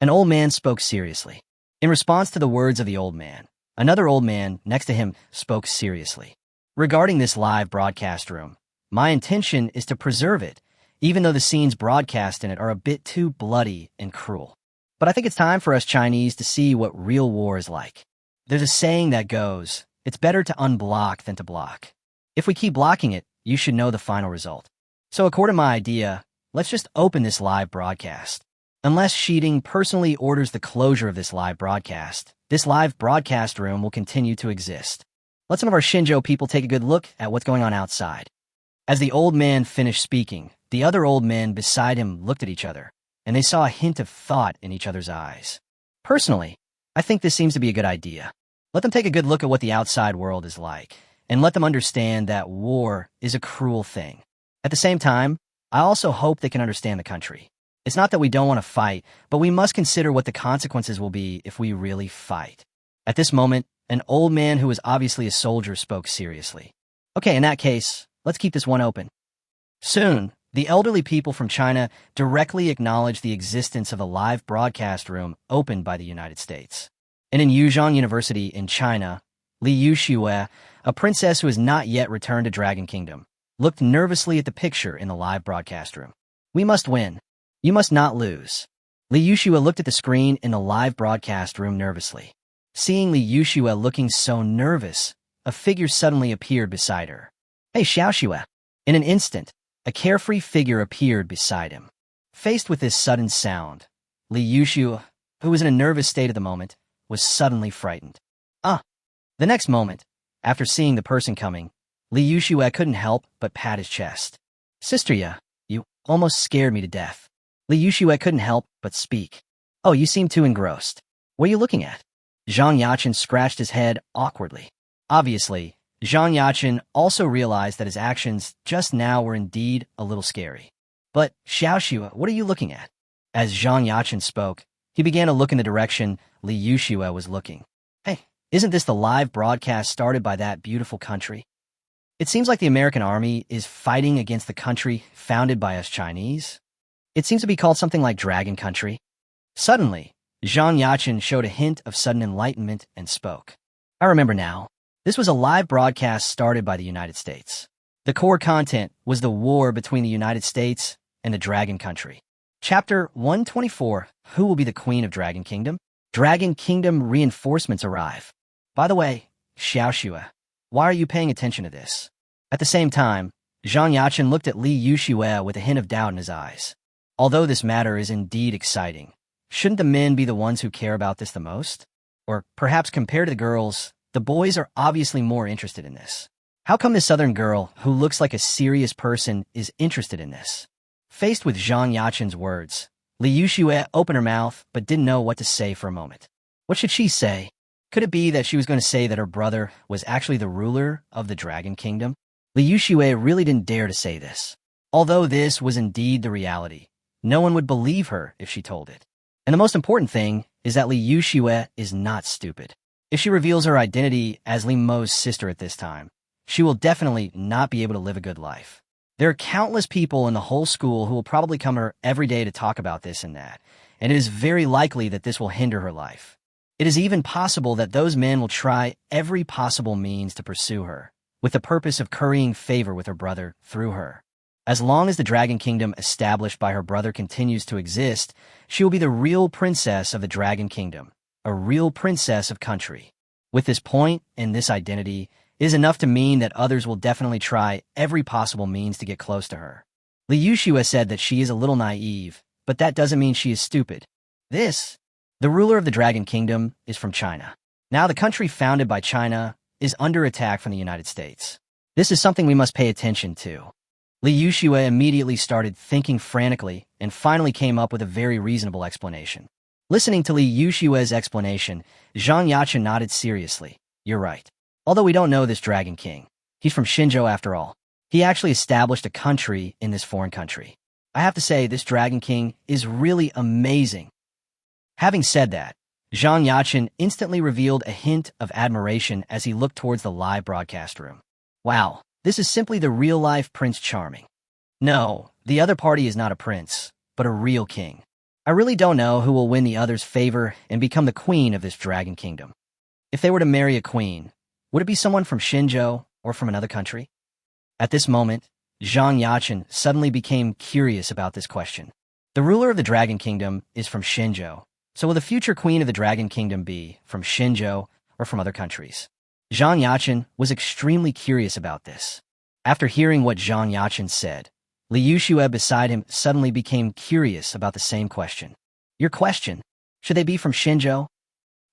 An old man spoke seriously. In response to the words of the old man, another old man next to him spoke seriously. Regarding this live broadcast room, my intention is to preserve it, even though the scenes broadcast in it are a bit too bloody and cruel. But I think it's time for us Chinese to see what real war is like. There's a saying that goes, it's better to unblock than to block. If we keep blocking it, you should know the final result. So according to my idea, let's just open this live broadcast. Unless Shiding personally orders the closure of this live broadcast room will continue to exist. Let some of our Xinzhou people take a good look at what's going on outside. As the old man finished speaking, the other old men beside him looked at each other, and they saw a hint of thought in each other's eyes. Personally, I think this seems to be a good idea. Let them take a good look at what the outside world is like, and let them understand that war is a cruel thing. At the same time, I also hope they can understand the country. It's not that we don't want to fight, but we must consider what the consequences will be if we really fight. At this moment, an old man who was obviously a soldier spoke seriously. Okay, in that case, let's keep this one open. Soon, the elderly people from China directly acknowledged the existence of a live broadcast room opened by the United States. And in Yuzhong University in China, Li Yuxue, a princess who has not yet returned to Dragon Kingdom, looked nervously at the picture in the live broadcast room. We must win. You must not lose. Li Yuxue looked at the screen in the live broadcast room nervously. Seeing Li Yuxue looking so nervous, a figure suddenly appeared beside her. Hey, Xiaoxue. In an instant, a carefree figure appeared beside him. Faced with this sudden sound, Li Yuxue, who was in a nervous state at the moment, was suddenly frightened. The next moment, after seeing the person coming, Li Yuxue couldn't help but pat his chest. Sister Ya, you almost scared me to death. Li Yuxue couldn't help but speak. Oh, you seem too engrossed. What are you looking at? Zhang Yaqin scratched his head awkwardly. Obviously, Zhang Yaqin also realized that his actions just now were indeed a little scary. But, Xiaoxue, what are you looking at? As Zhang Yaqin spoke, he began to look in the direction Li Yuxue was looking. Hey, isn't this the live broadcast started by that beautiful country? It seems like the American army is fighting against the country founded by us Chinese. It seems to be called something like Dragon Country. Suddenly, Zhang Yaqin showed a hint of sudden enlightenment and spoke. I remember now. This was a live broadcast started by the United States. The core content was the war between the United States and the Dragon Country. Chapter 124, Who will be the Queen of Dragon Kingdom? Dragon Kingdom reinforcements arrive. By the way, Xiaoxue, why are you paying attention to this? At the same time, Zhang Yaqin looked at Li Yuxue with a hint of doubt in his eyes. Although this matter is indeed exciting, shouldn't the men be the ones who care about this the most? Or perhaps compared to the girls, the boys are obviously more interested in this. How come this southern girl, who looks like a serious person, is interested in this? Faced with Zhang Yaqin's words, Li Yuxue opened her mouth but didn't know what to say for a moment. What should she say? Could it be that she was going to say that her brother was actually the ruler of the Dragon Kingdom? Li Yuxue really didn't dare to say this. Although this was indeed the reality, no one would believe her if she told it. And the most important thing is that Li Yuxue is not stupid. If she reveals her identity as Li Mo's sister at this time, she will definitely not be able to live a good life. There are countless people in the whole school who will probably come to her every day to talk about this and that, and it is very likely that this will hinder her life. It is even possible that those men will try every possible means to pursue her, with the purpose of currying favor with her brother through her. As long as the Dragon Kingdom established by her brother continues to exist, she will be the real princess of the Dragon Kingdom, a real princess of country. With this point and this identity, is enough to mean that others will definitely try every possible means to get close to her. Li Yuxue said that she is a little naive, but that doesn't mean she is stupid. The ruler of the Dragon Kingdom, is from China. Now the country founded by China is under attack from the United States. This is something we must pay attention to. Li Yuxue immediately started thinking frantically and finally came up with a very reasonable explanation. Listening to Li Yuxue's explanation, Zhang Yaqin nodded seriously. You're right. Although we don't know this Dragon King, he's from Xinzhou after all. He actually established a country in this foreign country. I have to say, this Dragon King is really amazing. Having said that, Zhang Yaqin instantly revealed a hint of admiration as he looked towards the live broadcast room. Wow, this is simply the real-life Prince Charming. No, the other party is not a prince, but a real king. I really don't know who will win the other's favor and become the queen of this Dragon Kingdom. If they were to marry a queen, would it be someone from Xinzhou or from another country? At this moment, Zhang Yaqin suddenly became curious about this question. The ruler of the Dragon Kingdom is from Xinzhou, so will the future queen of the Dragon Kingdom be from Xinzhou or from other countries? Zhang Yaqin was extremely curious about this. After hearing what Zhang Yaqin said, Li Yuxue beside him suddenly became curious about the same question. Your question? Should they be from Xinzhou?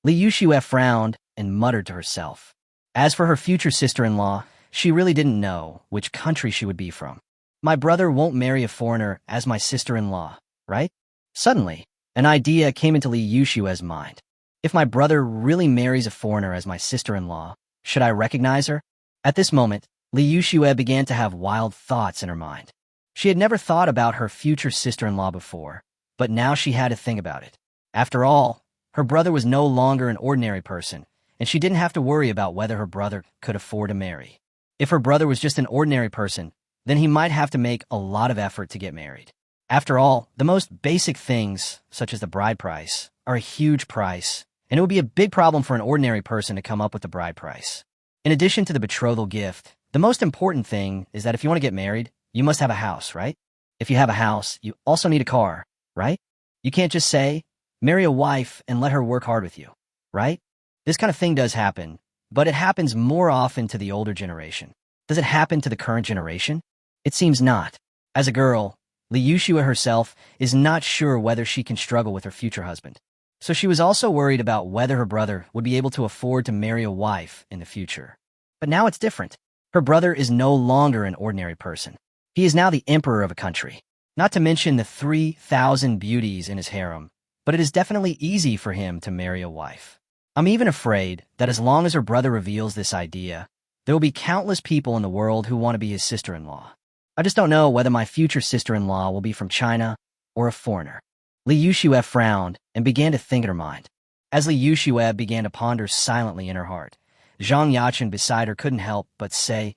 Li Yuxue frowned and muttered to herself. As for her future sister-in-law, she really didn't know which country she would be from. My brother won't marry a foreigner as my sister-in-law, right? Suddenly, an idea came into Li Yuxue's mind. If my brother really marries a foreigner as my sister-in-law, should I recognize her? At this moment, Li Yuxue began to have wild thoughts in her mind. She had never thought about her future sister-in-law before, but now she had to think about it. After all, her brother was no longer an ordinary person, and she didn't have to worry about whether her brother could afford to marry. If her brother was just an ordinary person, then he might have to make a lot of effort to get married. After all, the most basic things, such as the bride price, are a huge price, and it would be a big problem for an ordinary person to come up with the bride price. In addition to the betrothal gift, the most important thing is that if you want to get married, you must have a house, right? If you have a house, you also need a car, right? You can't just say, marry a wife and let her work hard with you, right? This kind of thing does happen, but it happens more often to the older generation. Does it happen to the current generation? It seems not. As a girl, Li Yuxue herself is not sure whether she can struggle with her future husband. So she was also worried about whether her brother would be able to afford to marry a wife in the future. But now it's different. Her brother is no longer an ordinary person. He is now the emperor of a country. Not to mention the 3,000 beauties in his harem, but it is definitely easy for him to marry a wife. I'm even afraid that as long as her brother reveals this idea, there will be countless people in the world who want to be his sister-in-law. I just don't know whether my future sister-in-law will be from China or a foreigner. Li Yuxue frowned and began to think in her mind. As Li Yuxue began to ponder silently in her heart, Zhang Yaqin beside her couldn't help but say,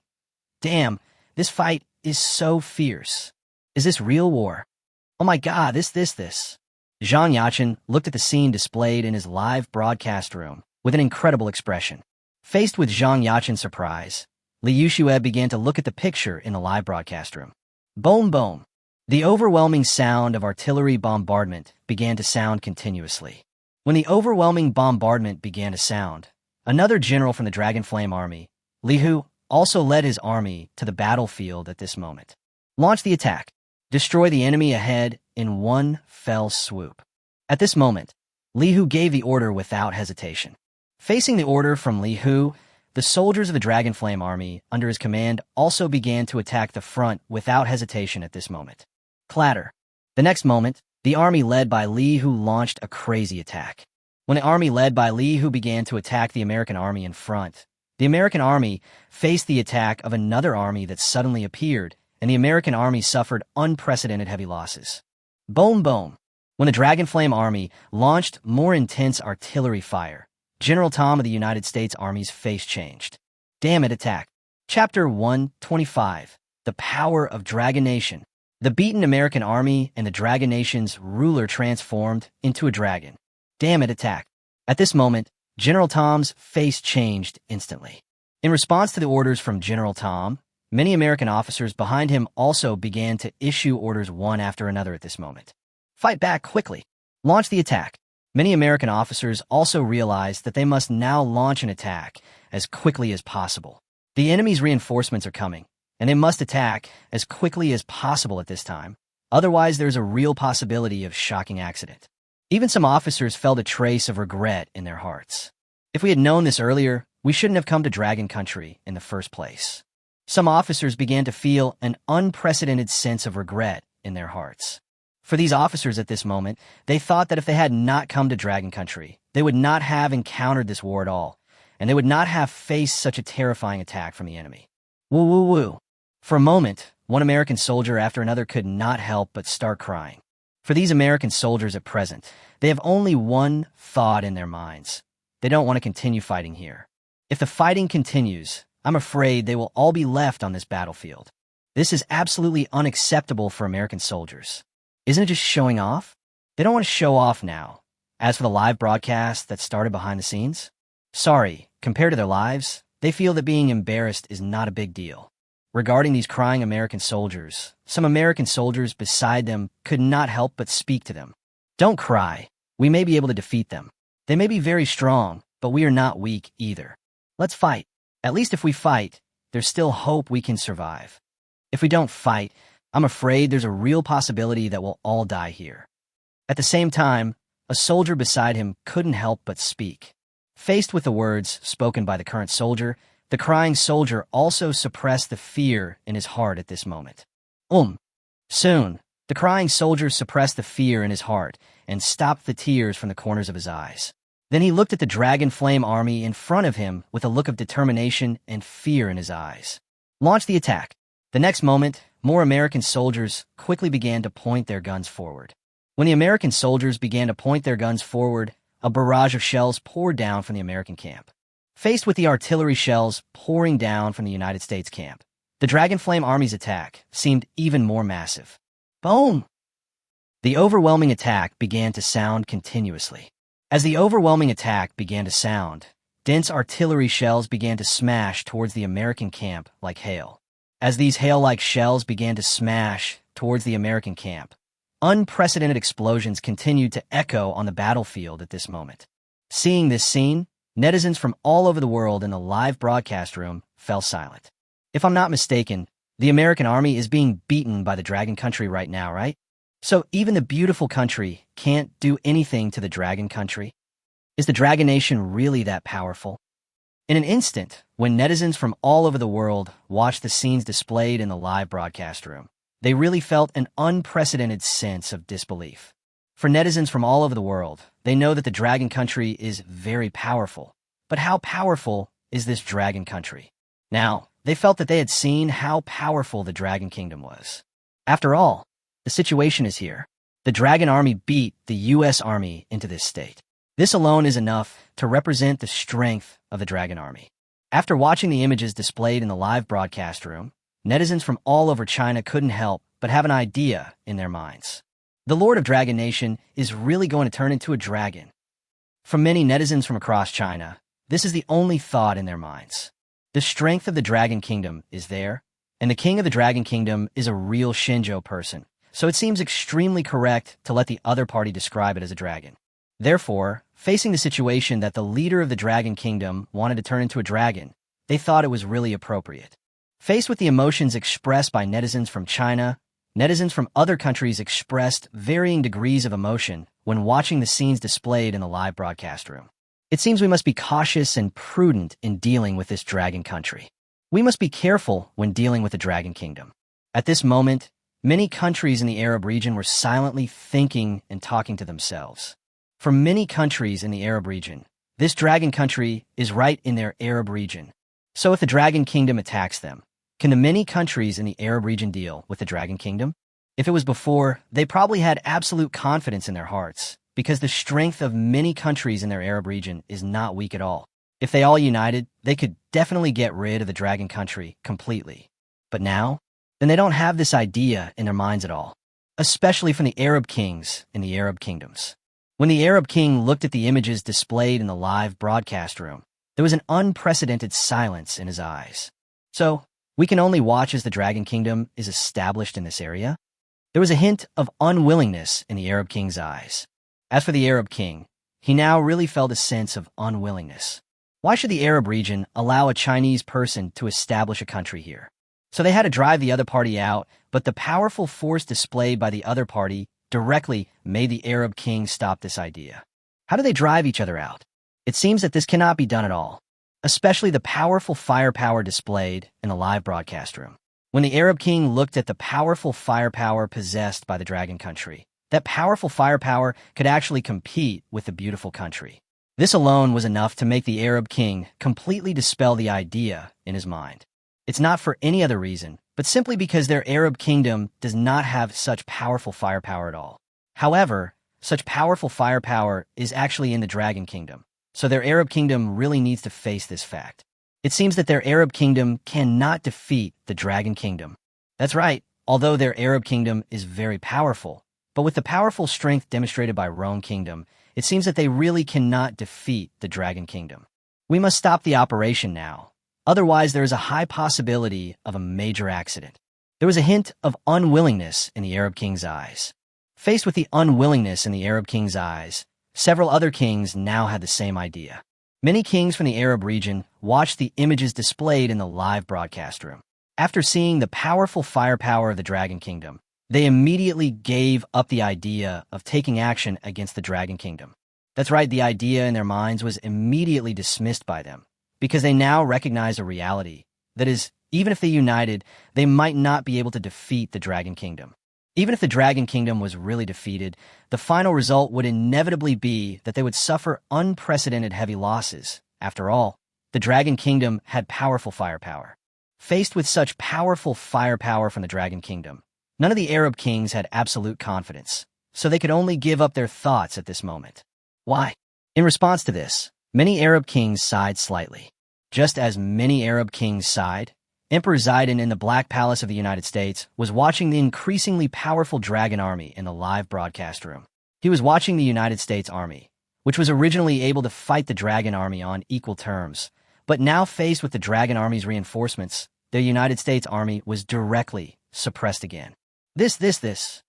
Damn, this fight is so fierce. Is this real war? Oh my god, this. Zhang Yaqin looked at the scene displayed in his live broadcast room with an incredible expression. Faced with Zhang Yaqin's surprise, Li Yushue began to look at the picture in the live broadcast room. Boom, boom. The overwhelming sound of artillery bombardment began to sound continuously. When the overwhelming bombardment began to sound, another general from the Dragonflame army, Li Hu, also led his army to the battlefield at this moment. Launch the attack. Destroy the enemy ahead in one fell swoop. At this moment, Li Hu gave the order without hesitation. Facing the order from Li Hu, the soldiers of the Dragonflame army under his command also began to attack the front without hesitation at this moment. Clatter. The next moment, the army led by Li Hu launched a crazy attack. When the army led by Li Hu began to attack the American army in front, the American army faced the attack of another army that suddenly appeared, and the American army suffered unprecedented heavy losses. Boom, boom. When the Dragonflame army launched more intense artillery fire, General Tom of the United States Army's face changed. Damn it, attack. Chapter 125. The Power of Dragon Nation. The beaten American army and the Dragon Nation's ruler transformed into a dragon. Damn it, attack. At this moment, General Tom's face changed instantly. In response to the orders from General Tom, many American officers behind him also began to issue orders one after another at this moment. Fight back quickly. Launch the attack. Many American officers also realized that they must now launch an attack as quickly as possible. The enemy's reinforcements are coming, and they must attack as quickly as possible at this time. Otherwise, there's a real possibility of shocking accident. Even some officers felt a trace of regret in their hearts. If we had known this earlier, we shouldn't have come to Dragon Country in the first place. Some officers began to feel an unprecedented sense of regret in their hearts. For these officers at this moment, they thought that if they had not come to Dragon Country, they would not have encountered this war at all, and they would not have faced such a terrifying attack from the enemy. Woo woo woo. For a moment, one American soldier after another could not help but start crying. For these American soldiers at present, they have only one thought in their minds. They don't want to continue fighting here. If the fighting continues, I'm afraid they will all be left on this battlefield. This is absolutely unacceptable for American soldiers. Isn't it just showing off? They don't want to show off now. As for the live broadcast that started behind the scenes, sorry, compared to their lives, they feel that being embarrassed is not a big deal. Regarding these crying American soldiers, some American soldiers beside them could not help but speak to them. Don't cry. We may be able to defeat them. They may be very strong, but we are not weak either. Let's fight. At least if we fight, there's still hope we can survive. If we don't fight, I'm afraid there's a real possibility that we'll all die here. At the same time, a soldier beside him couldn't help but speak. Faced with the words spoken by the current soldier, the crying soldier also suppressed the fear in his heart at this moment. Soon, the crying soldier suppressed the fear in his heart and stopped the tears from the corners of his eyes. Then he looked at the Dragonflame army in front of him with a look of determination and fear in his eyes. Launch the attack. The next moment, more American soldiers quickly began to point their guns forward. When the American soldiers began to point their guns forward, a barrage of shells poured down from the American camp. Faced with the artillery shells pouring down from the United States camp, the Dragonflame army's attack seemed even more massive. Boom! The overwhelming attack began to sound continuously. As the overwhelming attack began to sound, dense artillery shells began to smash towards the American camp like hail. As these hail-like shells began to smash towards the American camp, unprecedented explosions continued to echo on the battlefield at this moment. Seeing this scene, netizens from all over the world in the live broadcast room fell silent. If I'm not mistaken, the American army is being beaten by the Dragon Country right now, right? So even the beautiful country can't do anything to the Dragon Country? Is the Dragon Nation really that powerful? In an instant, when netizens from all over the world watched the scenes displayed in the live broadcast room, they really felt an unprecedented sense of disbelief. For netizens from all over the world, they know that the Dragon Country is very powerful. But how powerful is this Dragon Country? Now, they felt that they had seen how powerful the Dragon Kingdom was. After all, the situation is here. The Dragon Army beat the U.S. Army into this state. This alone is enough to represent the strength of the Dragon Army. After watching the images displayed in the live broadcast room, netizens from all over China couldn't help but have an idea in their minds. The Lord of Dragon Nation is really going to turn into a dragon. For many netizens from across China, this is the only thought in their minds. The strength of the Dragon Kingdom is there, and the king of the Dragon Kingdom is a real Shinjo person, so it seems extremely correct to let the other party describe it as a dragon. Therefore, facing the situation that the leader of the Dragon Kingdom wanted to turn into a dragon, they thought it was really appropriate. Faced with the emotions expressed by netizens from China, netizens from other countries expressed varying degrees of emotion when watching the scenes displayed in the live broadcast room. It seems we must be cautious and prudent in dealing with this dragon country. We must be careful when dealing with the Dragon Kingdom. At this moment, many countries in the Arab region were silently thinking and talking to themselves. For many countries in the Arab region, this dragon country is right in their Arab region. So if the Dragon Kingdom attacks them, can the many countries in the Arab region deal with the Dragon Kingdom? If it was before, they probably had absolute confidence in their hearts, because the strength of many countries in their Arab region is not weak at all. If they all united, they could definitely get rid of the dragon country completely. But now, then they don't have this idea in their minds at all, especially from the Arab kings in the Arab kingdoms. When the Arab king looked at the images displayed in the live broadcast room, there was an unprecedented silence in his eyes. So, we can only watch as the Dragon Kingdom is established in this area. There was a hint of unwillingness in the Arab king's eyes. As for the Arab king, he now really felt a sense of unwillingness. Why should the Arab region allow a Chinese person to establish a country here? So they had to drive the other party out, but the powerful force displayed by the other party directly made the Arab king stop this idea. How do they drive each other out? It seems that this cannot be done at all, especially the powerful firepower displayed in the live broadcast room. When the Arab king looked at the powerful firepower possessed by the dragon country, that powerful firepower could actually compete with the beautiful country. This alone was enough to make the Arab king completely dispel the idea in his mind. It's not for any other reason, but simply because their Arab kingdom does not have such powerful firepower at all. However, such powerful firepower is actually in the Dragon Kingdom, so their Arab kingdom really needs to face this fact. It seems that their Arab kingdom cannot defeat the Dragon Kingdom. That's right, although their Arab kingdom is very powerful, but with the powerful strength demonstrated by Rome Kingdom, it seems that they really cannot defeat the Dragon Kingdom. We must stop the operation now. Otherwise, there is a high possibility of a major accident. There was a hint of unwillingness in the Arab king's eyes. Faced with the unwillingness in the Arab king's eyes, several other kings now had the same idea. Many kings from the Arab region watched the images displayed in the live broadcast room. After seeing the powerful firepower of the Dragon Kingdom, they immediately gave up the idea of taking action against the Dragon Kingdom. That's right, the idea in their minds was immediately dismissed by them, because they now recognize a reality. That is, even if they united, they might not be able to defeat the Dragon Kingdom. Even if the Dragon Kingdom was really defeated, the final result would inevitably be that they would suffer unprecedented heavy losses. After all, the Dragon Kingdom had powerful firepower. Faced with such powerful firepower from the Dragon Kingdom, none of the Arab kings had absolute confidence, so they could only give up their thoughts at this moment. Why? In response to this, many Arab kings sighed slightly. Just as many Arab kings sighed, Emperor Zidane in the Black Palace of the United States was watching the increasingly powerful dragon army in the live broadcast room. He was watching the United States Army, which was originally able to fight the dragon army on equal terms, but now faced with the dragon army's reinforcements, the United States Army was directly suppressed again. This.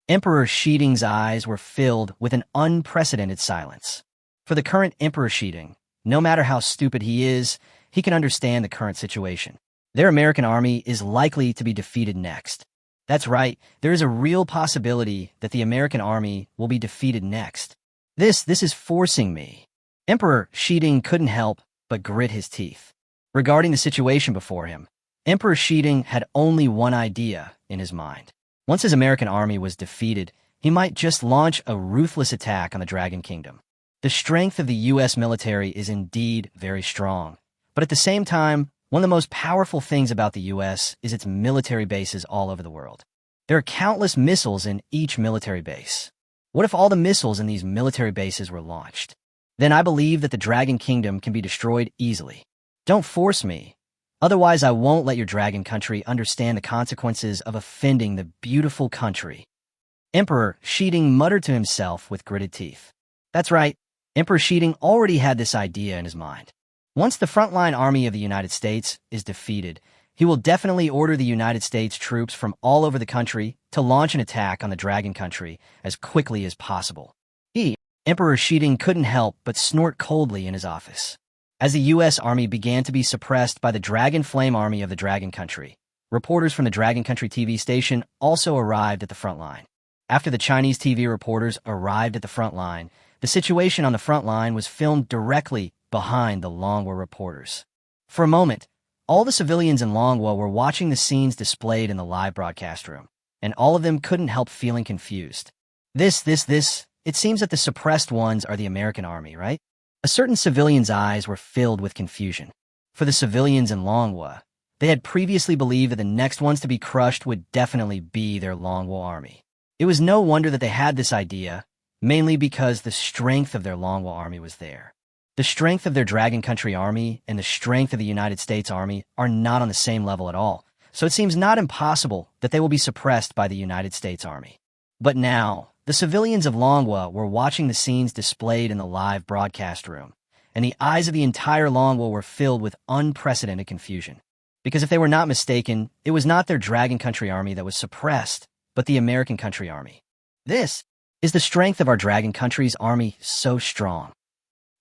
Emperor Shiding's eyes were filled with an unprecedented silence. For the current Emperor Shiding, no matter how stupid he is, he can understand the current situation. Their American army is likely to be defeated next. That's right, there is a real possibility that the American army will be defeated next. This is forcing me. Emperor Shiding couldn't help but grit his teeth. Regarding the situation before him, Emperor Shiding had only one idea in his mind. Once his American army was defeated, he might just launch a ruthless attack on the Dragon Kingdom. The strength of the U.S. military is indeed very strong, but at the same time, one of the most powerful things about the U.S. is its military bases all over the world. There are countless missiles in each military base. What if all the missiles in these military bases were launched? Then I believe that the Dragon Kingdom can be destroyed easily. Don't force me. Otherwise, I won't let your dragon country understand the consequences of offending the beautiful country. Emperor Shiding muttered to himself with gritted teeth. That's right, Emperor Shiding already had this idea in his mind. Once the frontline army of the United States is defeated, he will definitely order the United States troops from all over the country to launch an attack on the Dragon Country as quickly as possible. Emperor Shiding couldn't help but snort coldly in his office. As the U.S. Army began to be suppressed by the Dragon Flame Army of the Dragon Country, reporters from the Dragon Country TV station also arrived at the front line. After the Chinese TV reporters arrived at the front line, the situation on the front line was filmed directly behind the Longwa reporters. For a moment, all the civilians in Longwa were watching the scenes displayed in the live broadcast room, and all of them couldn't help feeling confused. It seems that the suppressed ones are the American army, right? A certain civilian's eyes were filled with confusion. For the civilians in Longwa, they had previously believed that the next ones to be crushed would definitely be their Longwa army. It was no wonder that they had this idea, mainly because the strength of their Longwa army was there. The strength of their Dragon Country army and the strength of the United States Army are not on the same level at all, so it seems not impossible that they will be suppressed by the United States Army. But now, the civilians of Longwa were watching the scenes displayed in the live broadcast room, and the eyes of the entire Longwa were filled with unprecedented confusion. Because if they were not mistaken, it was not their Dragon Country army that was suppressed, but the American Country army. This is the strength of our Dragon Country's army so strong.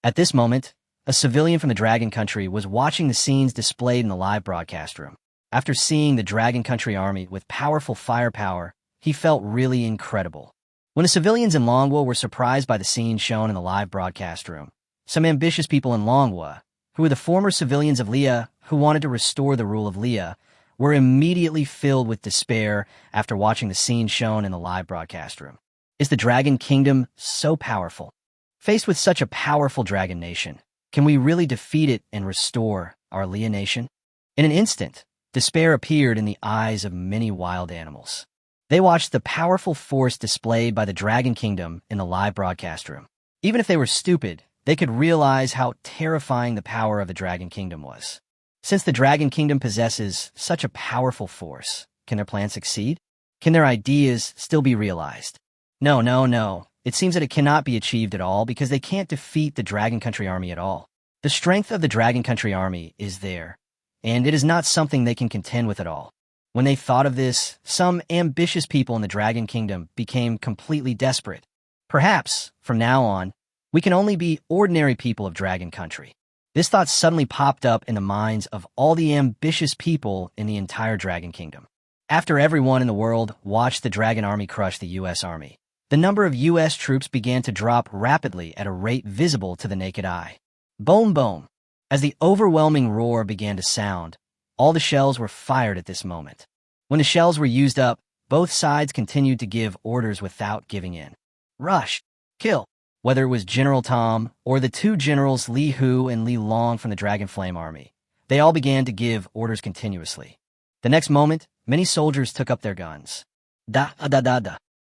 At this moment, a civilian from the Dragon Country was watching the scenes displayed in the live broadcast room. After seeing the Dragon Country army with powerful firepower, he felt really incredible. When the civilians in Longwa were surprised by the scenes shown in the live broadcast room, some ambitious people in Longwa, who were the former civilians of Leah who wanted to restore the rule of Leah, were immediately filled with despair after watching the scenes shown in the live broadcast room. Is the Dragon Kingdom so powerful? Faced with such a powerful dragon nation, can we really defeat it and restore our Leah nation? In an instant, despair appeared in the eyes of many wild animals. They watched the powerful force displayed by the Dragon Kingdom in the live broadcast room. Even if they were stupid, they could realize how terrifying the power of the Dragon Kingdom was. Since the Dragon Kingdom possesses such a powerful force, can their plan succeed? Can their ideas still be realized? No. It seems that it cannot be achieved at all because they can't defeat the Dragon Country army at all. The strength of the Dragon Country army is there, and it is not something they can contend with at all. When they thought of this, some ambitious people in the Dragon Kingdom became completely desperate. Perhaps, from now on, we can only be ordinary people of Dragon Country. This thought suddenly popped up in the minds of all the ambitious people in the entire Dragon Kingdom. After everyone in the world watched the Dragon Army crush the U.S. Army, the number of U.S. troops began to drop rapidly at a rate visible to the naked eye. Boom, boom. As the overwhelming roar began to sound, all the shells were fired at this moment. When the shells were used up, both sides continued to give orders without giving in. Rush, kill. Whether it was General Tom or the two generals Li Hu and Li Long from the Dragon Flame Army, they all began to give orders continuously. The next moment, many soldiers took up their guns.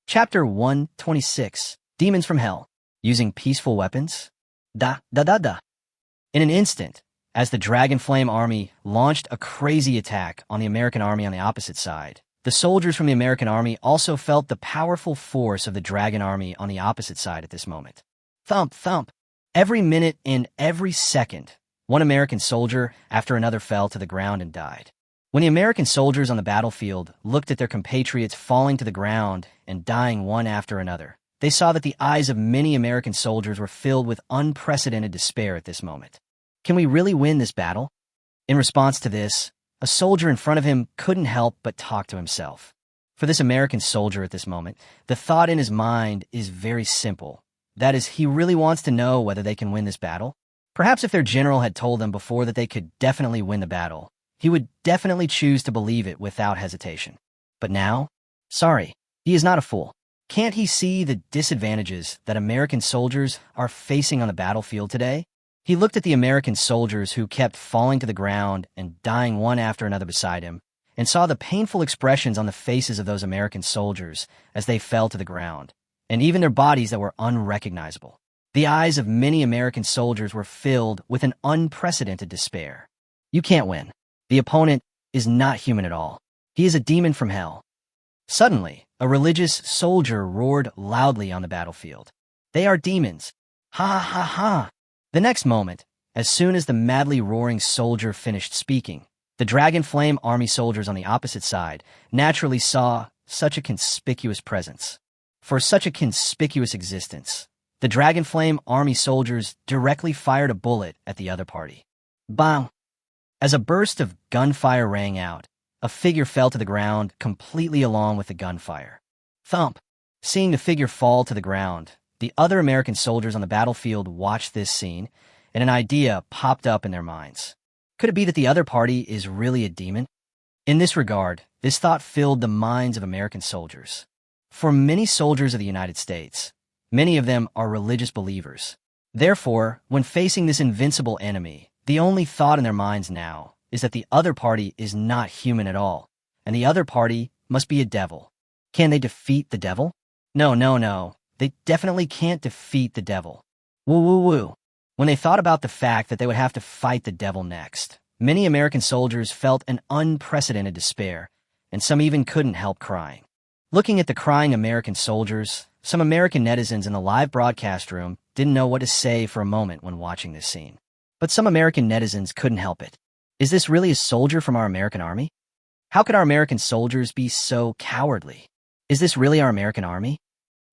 Chapter 126, Demons from Hell. Using peaceful weapons? In an instant, as the Dragon Flame Army launched a crazy attack on the American army on the opposite side, the soldiers from the American army also felt the powerful force of the Dragon army on the opposite side at this moment. Thump, thump. Every minute and every second, one American soldier after another fell to the ground and died. When the American soldiers on the battlefield looked at their compatriots falling to the ground and dying one after another, they saw that the eyes of many American soldiers were filled with unprecedented despair at this moment. Can we really win this battle? In response to this, a soldier in front of him couldn't help but talk to himself. For this American soldier at this moment, the thought in his mind is very simple. That is, he really wants to know whether they can win this battle. Perhaps if their general had told them before that they could definitely win the battle, he would definitely choose to believe it without hesitation. But now, sorry, he is not a fool. Can't he see the disadvantages that American soldiers are facing on the battlefield today? He looked at the American soldiers who kept falling to the ground and dying one after another beside him, and saw the painful expressions on the faces of those American soldiers as they fell to the ground, and even their bodies that were unrecognizable. The eyes of many American soldiers were filled with an unprecedented despair. You can't win. The opponent is not human at all. He is a demon from hell. Suddenly, a religious soldier roared loudly on the battlefield. They are demons. Ha ha ha ha! The next moment, As soon as the madly roaring soldier finished speaking, the Dragon Flame army soldiers on the opposite side naturally saw such a conspicuous presence. For such a conspicuous existence, the Dragon Flame army soldiers directly fired a bullet at the other party. Bang! As a burst of gunfire rang out, a figure fell to the ground completely along with the gunfire. Thump! Seeing the figure fall to the ground, the other American soldiers on the battlefield watched this scene, and an idea popped up in their minds. Could it be that the other party is really a demon? In this regard, this thought filled the minds of American soldiers. For many soldiers of the United States, many of them are religious believers. Therefore, when facing this invincible enemy, the only thought in their minds now is that the other party is not human at all, and the other party must be a devil. Can they defeat the devil? No. They definitely can't defeat the devil. Woo. When they thought about the fact that they would have to fight the devil next, many American soldiers felt an unprecedented despair, and some even couldn't help crying. Looking at the crying American soldiers, some American netizens in the live broadcast room didn't know what to say for a moment when watching this scene. But some American netizens couldn't help it. Is this really a soldier from our American army? How could our American soldiers be so cowardly? Is this really our American army?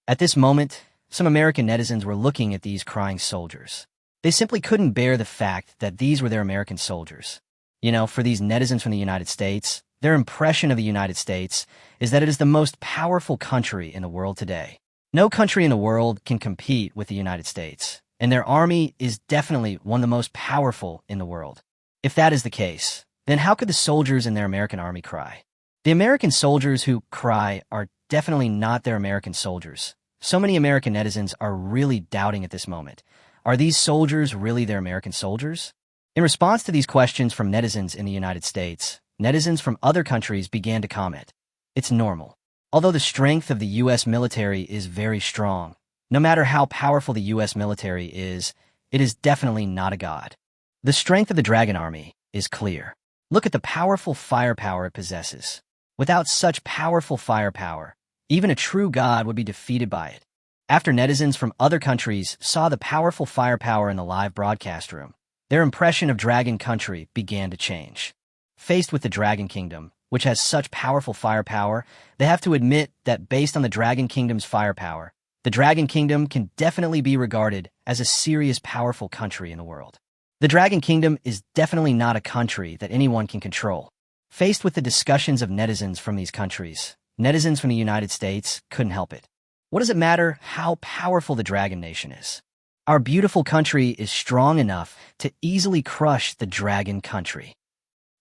At this moment, some American netizens were looking at these crying soldiers. They simply couldn't bear the fact that these were their American soldiers. For these netizens from the United States, their impression of the United States is that it is the most powerful country in the world today. No country in the world can compete with the United States, and their army is definitely one of the most powerful in the world. If that is the case, then how could the soldiers in their American army cry? The American soldiers who cry are definitely not their American soldiers. So many American netizens are really doubting at this moment. Are these soldiers really their American soldiers? In response to these questions from netizens in the United States, netizens from other countries began to comment. It's normal. Although the strength of the U.S. military is very strong, no matter how powerful the U.S. military is, it is definitely not a god. The strength of the Dragon Army is clear. Look at the powerful firepower it possesses. Without such powerful firepower, even a true god would be defeated by it. After netizens from other countries saw the powerful firepower in the live broadcast room, their impression of Dragon Country began to change. Faced with the Dragon Kingdom, which has such powerful firepower, they have to admit that based on the Dragon Kingdom's firepower, the Dragon Kingdom can definitely be regarded as a serious powerful country in the world. The Dragon Kingdom is definitely not a country that anyone can control. Faced with the discussions of netizens from these countries, netizens from the United States couldn't help it. What does it matter how powerful the Dragon Nation is? Our beautiful country is strong enough to easily crush the Dragon Country.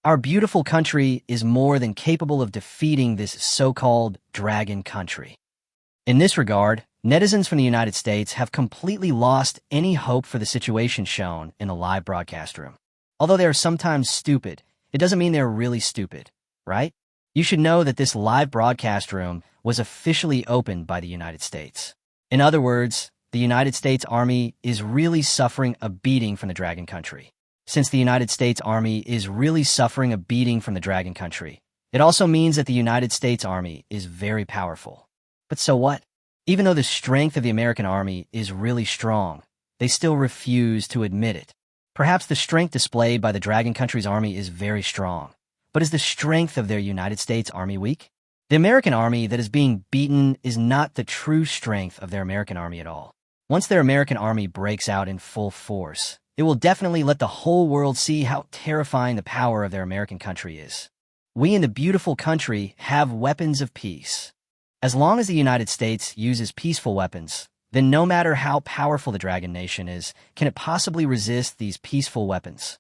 Our beautiful country is more than capable of defeating this so-called Dragon Country. In this regard, netizens from the United States have completely lost any hope for the situation shown in the live broadcast room. Although they are sometimes stupid, it doesn't mean they're really stupid, right? You should know that this live broadcast room was officially opened by the United States. In other words, the United States Army is really suffering a beating from the Dragon Country. Since the United States Army is really suffering a beating from the Dragon Country, it also means that the United States Army is very powerful. But so what? Even though the strength of the American Army is really strong, they still refuse to admit it. Perhaps the strength displayed by the Dragon Country's army is very strong, but is the strength of their United States Army weak? The American army that is being beaten is not the true strength of their American army at all. Once their American army breaks out in full force, it will definitely let the whole world see how terrifying the power of their American country is. We in the beautiful country have weapons of peace. As long as the United States uses peaceful weapons, then no matter how powerful the Dragon Nation is, can it possibly resist these peaceful weapons?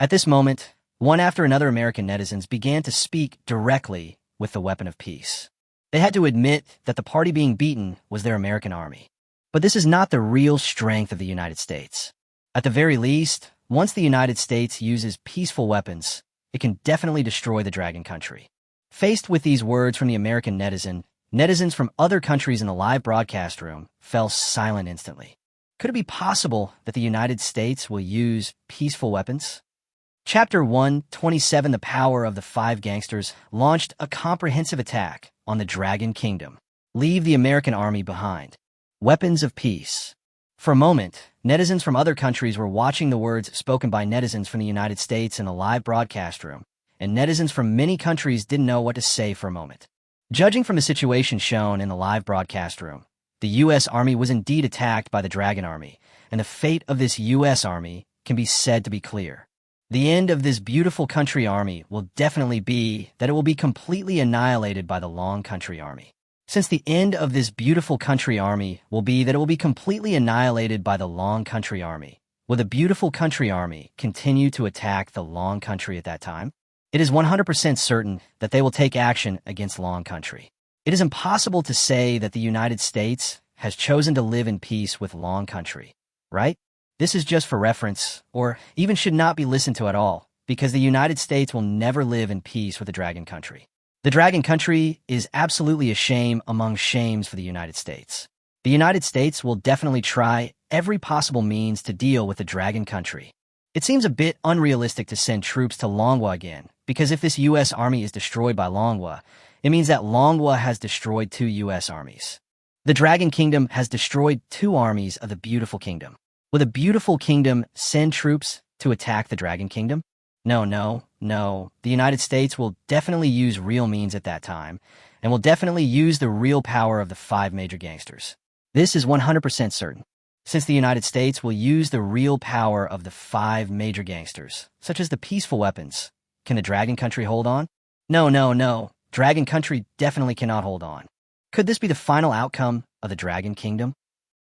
At this moment, one after another American netizens began to speak directly with the weapon of peace. They had to admit that the party being beaten was their American army. But this is not the real strength of the United States. At the very least, once the United States uses peaceful weapons, it can definitely destroy the Dragon Country. Faced with these words from the American netizen, netizens from other countries in the live broadcast room fell silent instantly. Could it be possible that the United States will use peaceful weapons? Chapter 127, The Power of the Five Gangsters, launched a comprehensive attack on the Dragon Kingdom. Leave the American army behind. Weapons of peace. For a moment, netizens from other countries were watching the words spoken by netizens from the United States in a live broadcast room, and netizens from many countries didn't know what to say for a moment. Judging from the situation shown in the live broadcast room, the U.S. Army was indeed attacked by the Dragon Army, and the fate of this U.S. Army can be said to be clear. The end of this beautiful country army will definitely be that it will be completely annihilated by the Long Country Army. Since the end of this beautiful country army will be that it will be completely annihilated by the Long Country Army, will the beautiful country army continue to attack the Long Country at that time? It is 100% certain that they will take action against Long Country. It is impossible to say that the United States has chosen to live in peace with Long Country, right? This is just for reference, or even should not be listened to at all, because the United States will never live in peace with the Dragon Country. The Dragon Country is absolutely a shame among shames for the United States. The United States will definitely try every possible means to deal with the Dragon Country. It seems a bit unrealistic to send troops to Manhwa again, because if this U.S. Army is destroyed by Manhwa, it means that Manhwa has destroyed 2 U.S. armies. The Dragon Kingdom has destroyed 2 armies of the Beautiful Kingdom. Will the Beautiful Kingdom send troops to attack the Dragon Kingdom? No. The United States will definitely use real means at that time, and will definitely use the real power of the 5 major gangsters. This is 100% certain. Since the United States will use the real power of the 5 major gangsters, such as the peaceful weapons, can the Dragon Country hold on? No. Dragon Country definitely cannot hold on. Could this be the final outcome of the Dragon Kingdom?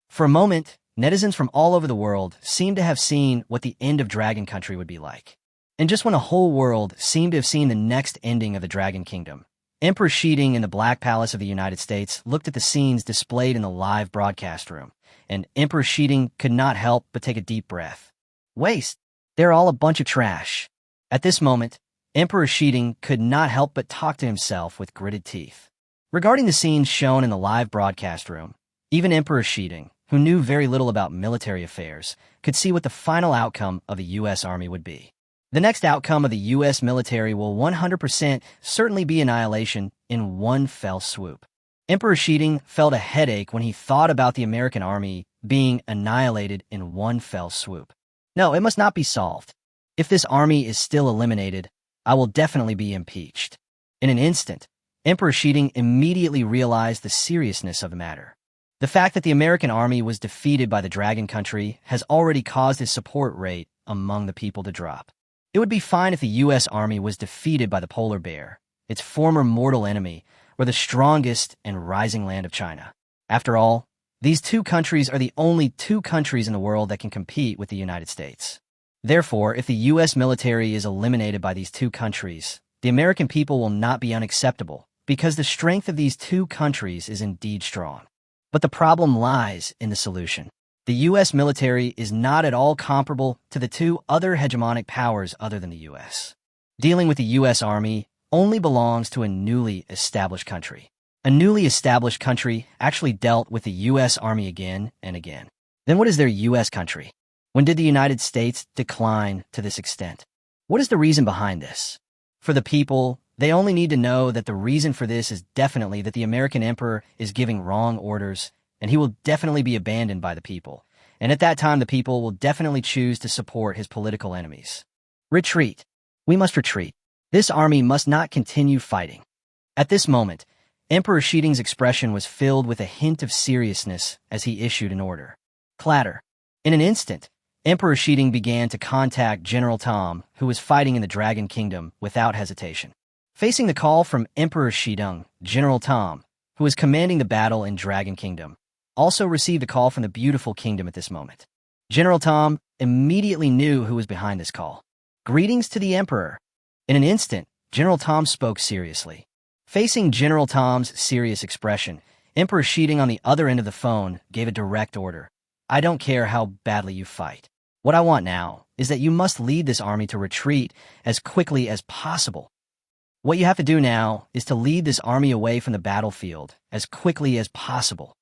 For a moment, netizens from all over the world seem to have seen what the end of Dragon Country would be like. And just when a whole world seemed to have seen the next ending of the Dragon Kingdom, Emperor Shiding in the Black Palace of the United States looked at the scenes displayed in the live broadcast room, and Emperor Shiding could not help but take a deep breath. Waste! They're all a bunch of trash. At this moment, Emperor Shiding could not help but talk to himself with gritted teeth. Regarding the scenes shown in the live broadcast room, even Emperor Shiding, who knew very little about military affairs, could see what the final outcome of the U.S. Army would be. The next outcome of the U.S. military will 100% certainly be annihilation in one fell swoop. Emperor Shiding felt a headache when he thought about the American army being annihilated in one fell swoop. No, it must not be solved. If this army is still eliminated, I will definitely be impeached. In an instant, Emperor Shiding immediately realized the seriousness of the matter. The fact that the American army was defeated by the Dragon Country has already caused his support rate among the people to drop. It would be fine if the U.S. Army was defeated by the polar bear, its former mortal enemy, or the strongest and rising land of China. After all, these 2 countries are the only 2 countries in the world that can compete with the United States. Therefore, if the U.S. military is eliminated by these 2 countries, the American people will not be unacceptable, because the strength of these 2 countries is indeed strong. But the problem lies in the solution. The U.S. military is not at all comparable to the 2 other hegemonic powers other than the U.S. Dealing with the U.S. Army only belongs to a newly established country. A newly established country actually dealt with the U.S. Army again and again. Then what is their U.S. country? When did the United States decline to this extent? What is the reason behind this? For the people, they only need to know that the reason for this is definitely that the American emperor is giving wrong orders, and he will definitely be abandoned by the people. And at that time, the people will definitely choose to support his political enemies. Retreat. We must retreat. This army must not continue fighting. At this moment, Emperor Shiding's expression was filled with a hint of seriousness as he issued an order. Clatter. In an instant, Emperor Shiding began to contact General Tom, who was fighting in the Dragon Kingdom, without hesitation. Facing the call from Emperor Shiding, General Tom, who was commanding the battle in Dragon Kingdom, also received a call from the Beautiful Kingdom at this moment. General Tom immediately knew who was behind this call. Greetings to the Emperor. In an instant, General Tom spoke seriously. Facing General Tom's serious expression, Emperor Shiding on the other end of the phone gave a direct order. I don't care how badly you fight. What I want now is that you must lead this army to retreat as quickly as possible. What you have to do now is to lead this army away from the battlefield as quickly as possible.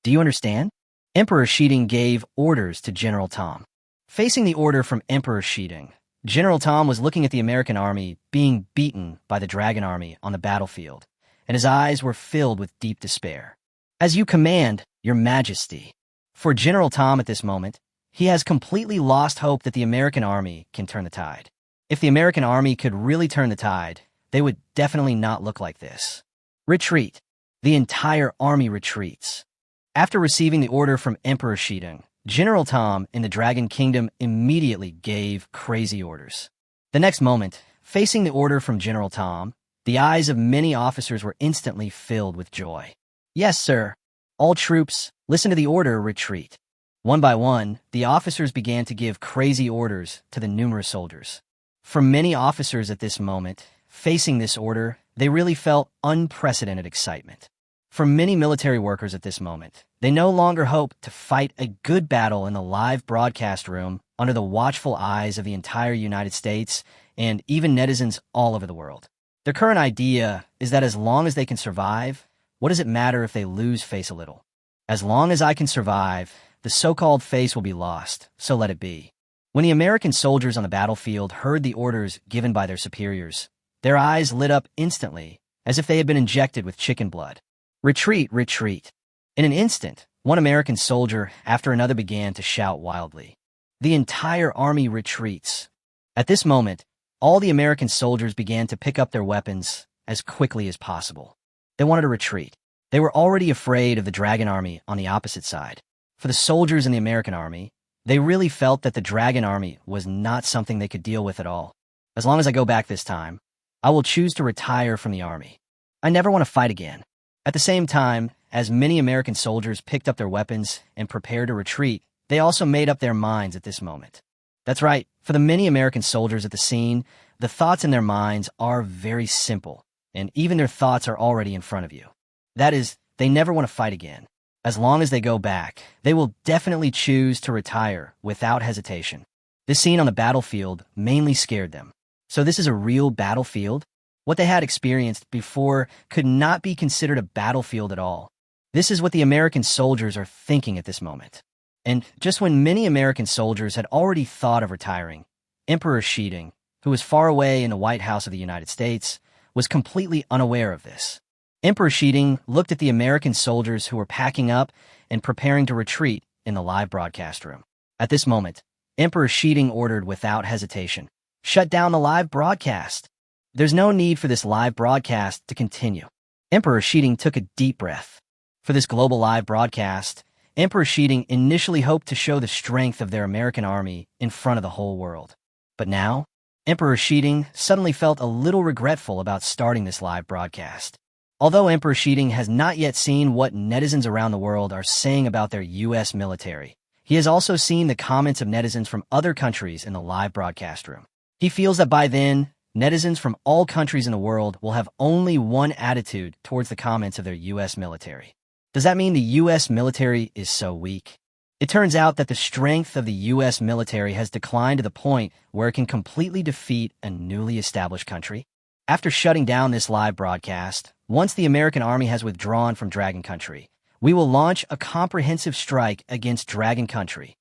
Do you understand? Emperor Shiding gave orders to General Tom. Facing the order from Emperor Shiding, General Tom was looking at the American army being beaten by the Dragon Army on the battlefield, and his eyes were filled with deep despair. As you command, Your Majesty. For General Tom at this moment, he has completely lost hope that the American army can turn the tide. If the American army could really turn the tide, they would definitely not look like this. Retreat. The entire army retreats. After receiving the order from Emperor Shidong, General Tom in the Dragon Kingdom immediately gave crazy orders. The next moment, facing the order from General Tom, the eyes of many officers were instantly filled with joy. Yes, sir. All troops, listen to the order, retreat. One by one, the officers began to give crazy orders to the numerous soldiers. For many officers at this moment, facing this order, they really felt unprecedented excitement. For many military workers at this moment, they no longer hope to fight a good battle in the live broadcast room under the watchful eyes of the entire United States and even netizens all over the world. Their current idea is that as long as they can survive, what does it matter if they lose face a little? As long as I can survive, the so-called face will be lost, so let it be. When the American soldiers on the battlefield heard the orders given by their superiors, their eyes lit up instantly, as if they had been injected with chicken blood. Retreat, retreat. In an instant, one American soldier after another began to shout wildly. The entire army retreats. At this moment, all the American soldiers began to pick up their weapons as quickly as possible. They wanted to retreat. They were already afraid of the Dragon Army on the opposite side. For the soldiers in the American army, they really felt that the Dragon Army was not something they could deal with at all. As long as I go back this time, I will choose to retire from the army. I never want to fight again. At the same time, as many American soldiers picked up their weapons and prepared to retreat, they also made up their minds at this moment. That's right, for the many American soldiers at the scene, the thoughts in their minds are very simple, and even their thoughts are already in front of you. That is, they never want to fight again. As long as they go back, they will definitely choose to retire without hesitation. This scene on the battlefield mainly scared them. So this is a real battlefield? What they had experienced before could not be considered a battlefield at all. This is what the American soldiers are thinking at this moment. And just when many American soldiers had already thought of retiring, Emperor Shidong, who was far away in the White House of the United States, was completely unaware of this. Emperor Shidong looked at the American soldiers who were packing up and preparing to retreat in the live broadcast room. At this moment, Emperor Shidong ordered without hesitation, "Shut down the live broadcast. There's no need for this live broadcast to continue." Emperor Shidong took a deep breath. For this global live broadcast, Emperor Shidong initially hoped to show the strength of their American army in front of the whole world. But now, Emperor Shidong suddenly felt a little regretful about starting this live broadcast. Although Emperor Shidong has not yet seen what netizens around the world are saying about their U.S. military, he has also seen the comments of netizens from other countries in the live broadcast room. He feels that by then, netizens from all countries in the world will have only one attitude towards the comments of their U.S. military. Does that mean the U.S. military is so weak? It turns out that the strength of the U.S. military has declined to the point where it can completely defeat a newly established country. After shutting down this live broadcast, once the American army has withdrawn from Dragon Country, we will launch a comprehensive strike against Dragon Country.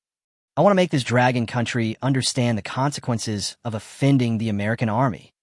I want to make this Dragon Country understand the consequences of offending the American army.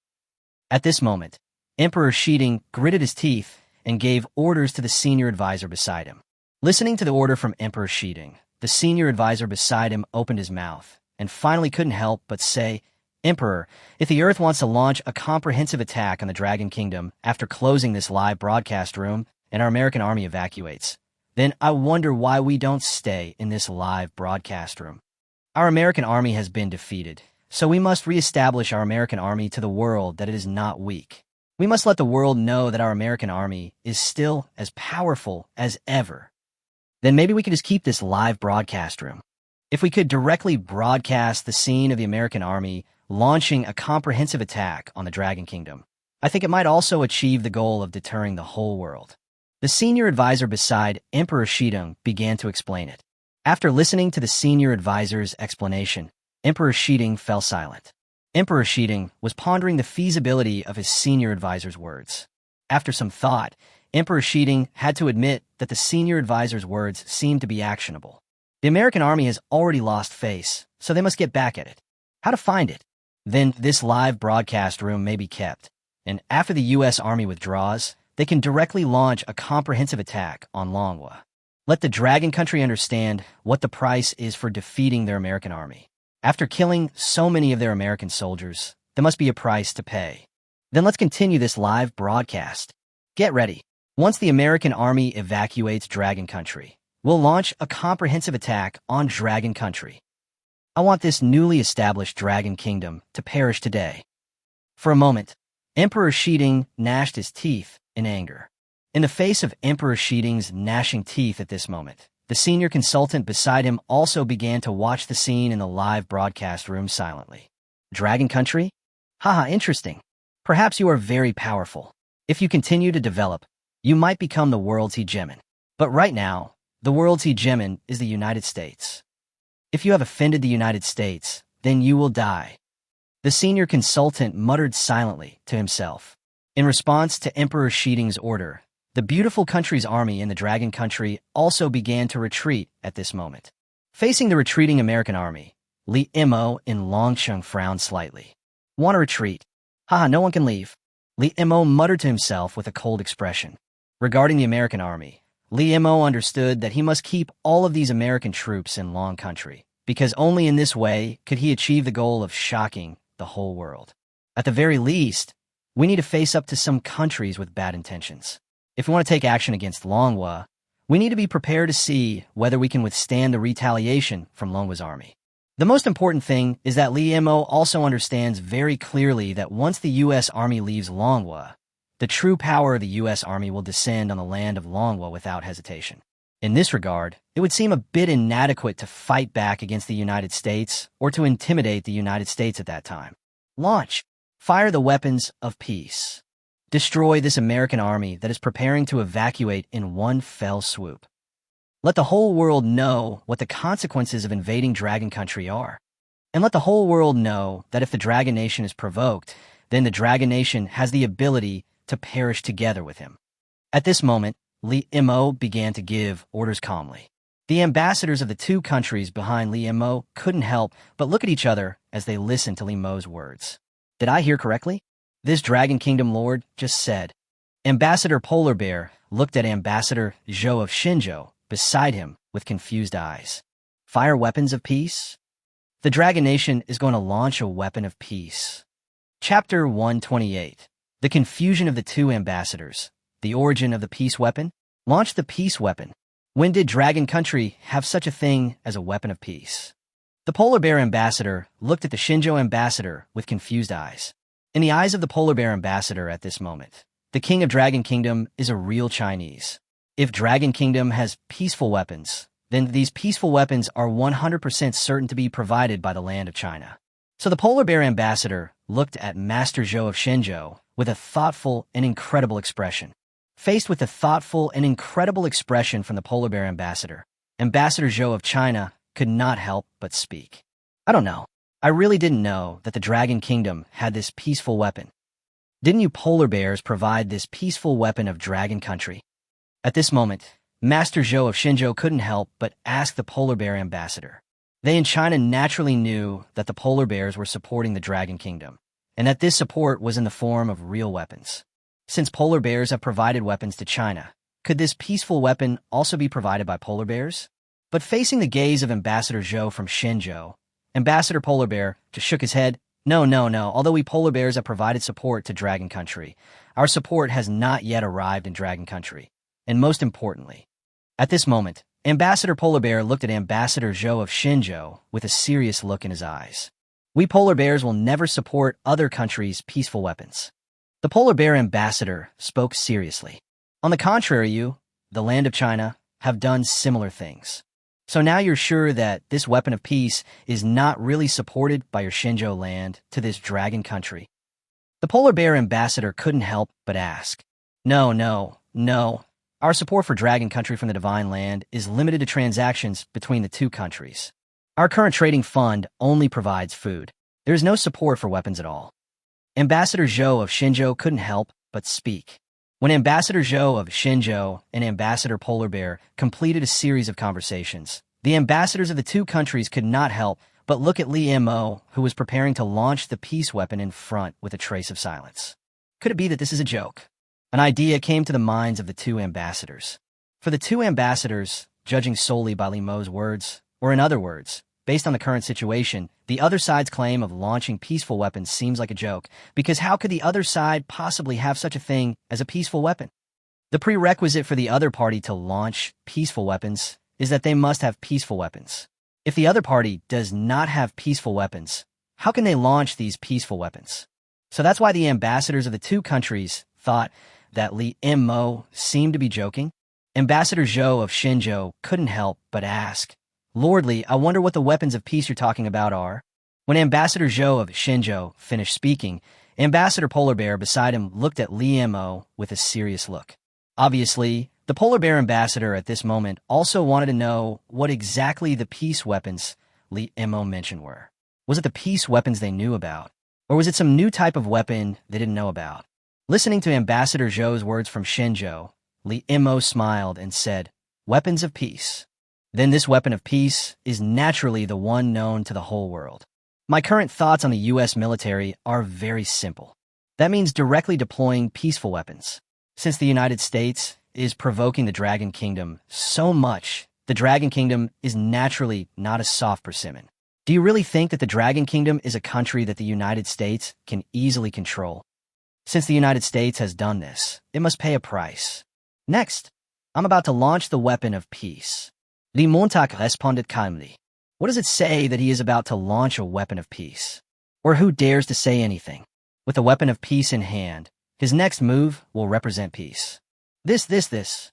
At this moment, Emperor Shidong gritted his teeth and gave orders to the senior advisor beside him. Listening to the order from Emperor Shidong, the senior advisor beside him opened his mouth and finally couldn't help but say, "Emperor, if the Earth wants to launch a comprehensive attack on the Dragon Kingdom after closing this live broadcast room and our American army evacuates, then I wonder why we don't stay in this live broadcast room. Our American army has been defeated, so we must reestablish our American army to the world that it is not weak. We must let the world know that our American army is still as powerful as ever. Then maybe we could just keep this live broadcast room. If we could directly broadcast the scene of the American army launching a comprehensive attack on the Dragon Kingdom, I think it might also achieve the goal of deterring the whole world." The senior advisor beside Emperor Shidong began to explain it. After listening to the senior advisor's explanation, Emperor Shidong fell silent. Emperor Shidong was pondering the feasibility of his senior advisor's words. After some thought, Emperor Shidong had to admit that the senior advisor's words seemed to be actionable. The American army has already lost face, so they must get back at it. How to find it? Then this live broadcast room may be kept, and after the U.S. Army withdraws, they can directly launch a comprehensive attack on Manhwa. Let the Dragon Country understand what the price is for defeating their American army. After killing so many of their American soldiers, there must be a price to pay. Then let's continue this live broadcast. Get ready. Once the American army evacuates Dragon Country, we'll launch a comprehensive attack on Dragon Country. I want this newly established Dragon Kingdom to perish today. For a moment, Emperor Shiding gnashed his teeth in anger. In the face of Emperor Shiding's gnashing teeth at this moment, the senior consultant beside him also began to watch the scene in the live broadcast room silently. Dragon Country? Haha, interesting. Perhaps you are very powerful. If you continue to develop, you might become the world's hegemon. But right now, the world's hegemon is the United States. If you have offended the United States, then you will die. The senior consultant muttered silently to himself. In response to Emperor Shiding's order, the beautiful country's army in the Dragon Country also began to retreat at this moment. Facing the retreating American army, Li Mo in Longsheng frowned slightly. Want to retreat? Haha, no one can leave. Li Mo muttered to himself with a cold expression. Regarding the American army, Li Mo understood that he must keep all of these American troops in Long Country, because only in this way could he achieve the goal of shocking the whole world. At the very least, we need to face up to some countries with bad intentions. If we want to take action against Manhwa, we need to be prepared to see whether we can withstand the retaliation from Manhwa's army. The most important thing is that Li Mo also understands very clearly that once the U.S. Army leaves Manhwa, the true power of the U.S. Army will descend on the land of Manhwa without hesitation. In this regard, it would seem a bit inadequate to fight back against the United States or to intimidate the United States at that time. Launch. Fire the weapons of peace. Destroy this American army that is preparing to evacuate in one fell swoop. Let the whole world know what the consequences of invading Dragon Country are. And let the whole world know that if the Dragon Nation is provoked, then the Dragon Nation has the ability to perish together with him. At this moment, Li Mo began to give orders calmly. The ambassadors of the two countries behind Li Mo couldn't help but look at each other as they listened to Li Mo's words. Did I hear correctly? This Dragon Kingdom Lord just said. Ambassador Polar Bear looked at Ambassador Zhou of Xinzhou beside him with confused eyes. Fire weapons of peace? The Dragon Nation is going to launch a weapon of peace. Chapter 128. The confusion of the two ambassadors. The origin of the peace weapon? Launch the peace weapon. When did Dragon Country have such a thing as a weapon of peace? The Polar Bear ambassador looked at the Xinzhou ambassador with confused eyes. In the eyes of the Polar Bear ambassador at this moment, the king of Dragon Kingdom is a real Chinese. If Dragon Kingdom has peaceful weapons, then these peaceful weapons are 100% certain to be provided by the land of China. So the Polar Bear ambassador looked at Master Zhou of Xinzhou with a thoughtful and incredible expression. Faced with the thoughtful and incredible expression from the Polar Bear ambassador, Ambassador Zhou of China could not help but speak. I don't know. I really didn't know that the Dragon Kingdom had this peaceful weapon. Didn't you Polar Bears provide this peaceful weapon of Dragon Country? At this moment, Master Zhou of Xinzhou couldn't help but ask the Polar Bear ambassador. They in China naturally knew that the Polar Bears were supporting the Dragon Kingdom, and that this support was in the form of real weapons. Since Polar Bears have provided weapons to China, could this peaceful weapon also be provided by Polar Bears? But facing the gaze of Ambassador Zhou from Xinzhou, Ambassador Polar Bear just shook his head. No. Although we Polar Bears have provided support to Dragon Country, our support has not yet arrived in Dragon Country. And most importantly, at this moment, Ambassador Polar Bear looked at Ambassador Zhou of Xinzhou with a serious look in his eyes. We Polar Bears will never support other countries' peaceful weapons. The Polar Bear ambassador spoke seriously. On the contrary, you, the land of China, have done similar things. So now you're sure that this weapon of peace is not really supported by your Xinzhou land to this Dragon Country. The Polar Bear ambassador couldn't help but ask. No. Our support for Dragon Country from the Divine Land is limited to transactions between the two countries. Our current trading fund only provides food. There is no support for weapons at all. Ambassador Zhou of Xinzhou couldn't help but speak. When Ambassador Zhou of Xinzhou and Ambassador Polar Bear completed a series of conversations, the ambassadors of the two countries could not help but look at Li Mo, who was preparing to launch the peace weapon in front with a trace of silence. Could it be that this is a joke? An idea came to the minds of the two ambassadors. For the two ambassadors, judging solely by Li Mo's words. Or in other words, based on the current situation, the other side's claim of launching peaceful weapons seems like a joke, because how could the other side possibly have such a thing as a peaceful weapon? The prerequisite for the other party to launch peaceful weapons is that they must have peaceful weapons. If the other party does not have peaceful weapons, how can they launch these peaceful weapons? So that's why the ambassadors of the two countries thought that Li Mo seemed to be joking. Ambassador Zhou of Xinzhou couldn't help but ask, "Lord Li, I wonder what the weapons of peace you're talking about are?" When Ambassador Zhou of Xinzhou finished speaking, Ambassador Polar Bear beside him looked at Li Mo with a serious look. Obviously, the Polar Bear ambassador at this moment also wanted to know what exactly the peace weapons Li Mo mentioned were. Was it the peace weapons they knew about? Or was it some new type of weapon they didn't know about? Listening to Ambassador Zhou's words from Xinzhou, Li Mo smiled and said, "Weapons of peace. Then this weapon of peace is naturally the one known to the whole world. My current thoughts on the U.S. military are very simple. That means directly deploying peaceful weapons. Since the United States is provoking the Dragon Kingdom so much, the Dragon Kingdom is naturally not a soft persimmon. Do you really think that the Dragon Kingdom is a country that the United States can easily control? Since the United States has done this, it must pay a price. Next, I'm about to launch the weapon of peace." Li Montauk responded calmly. What does it say that he is about to launch a weapon of peace? Or who dares to say anything? With the weapon of peace in hand, his next move will represent peace. This.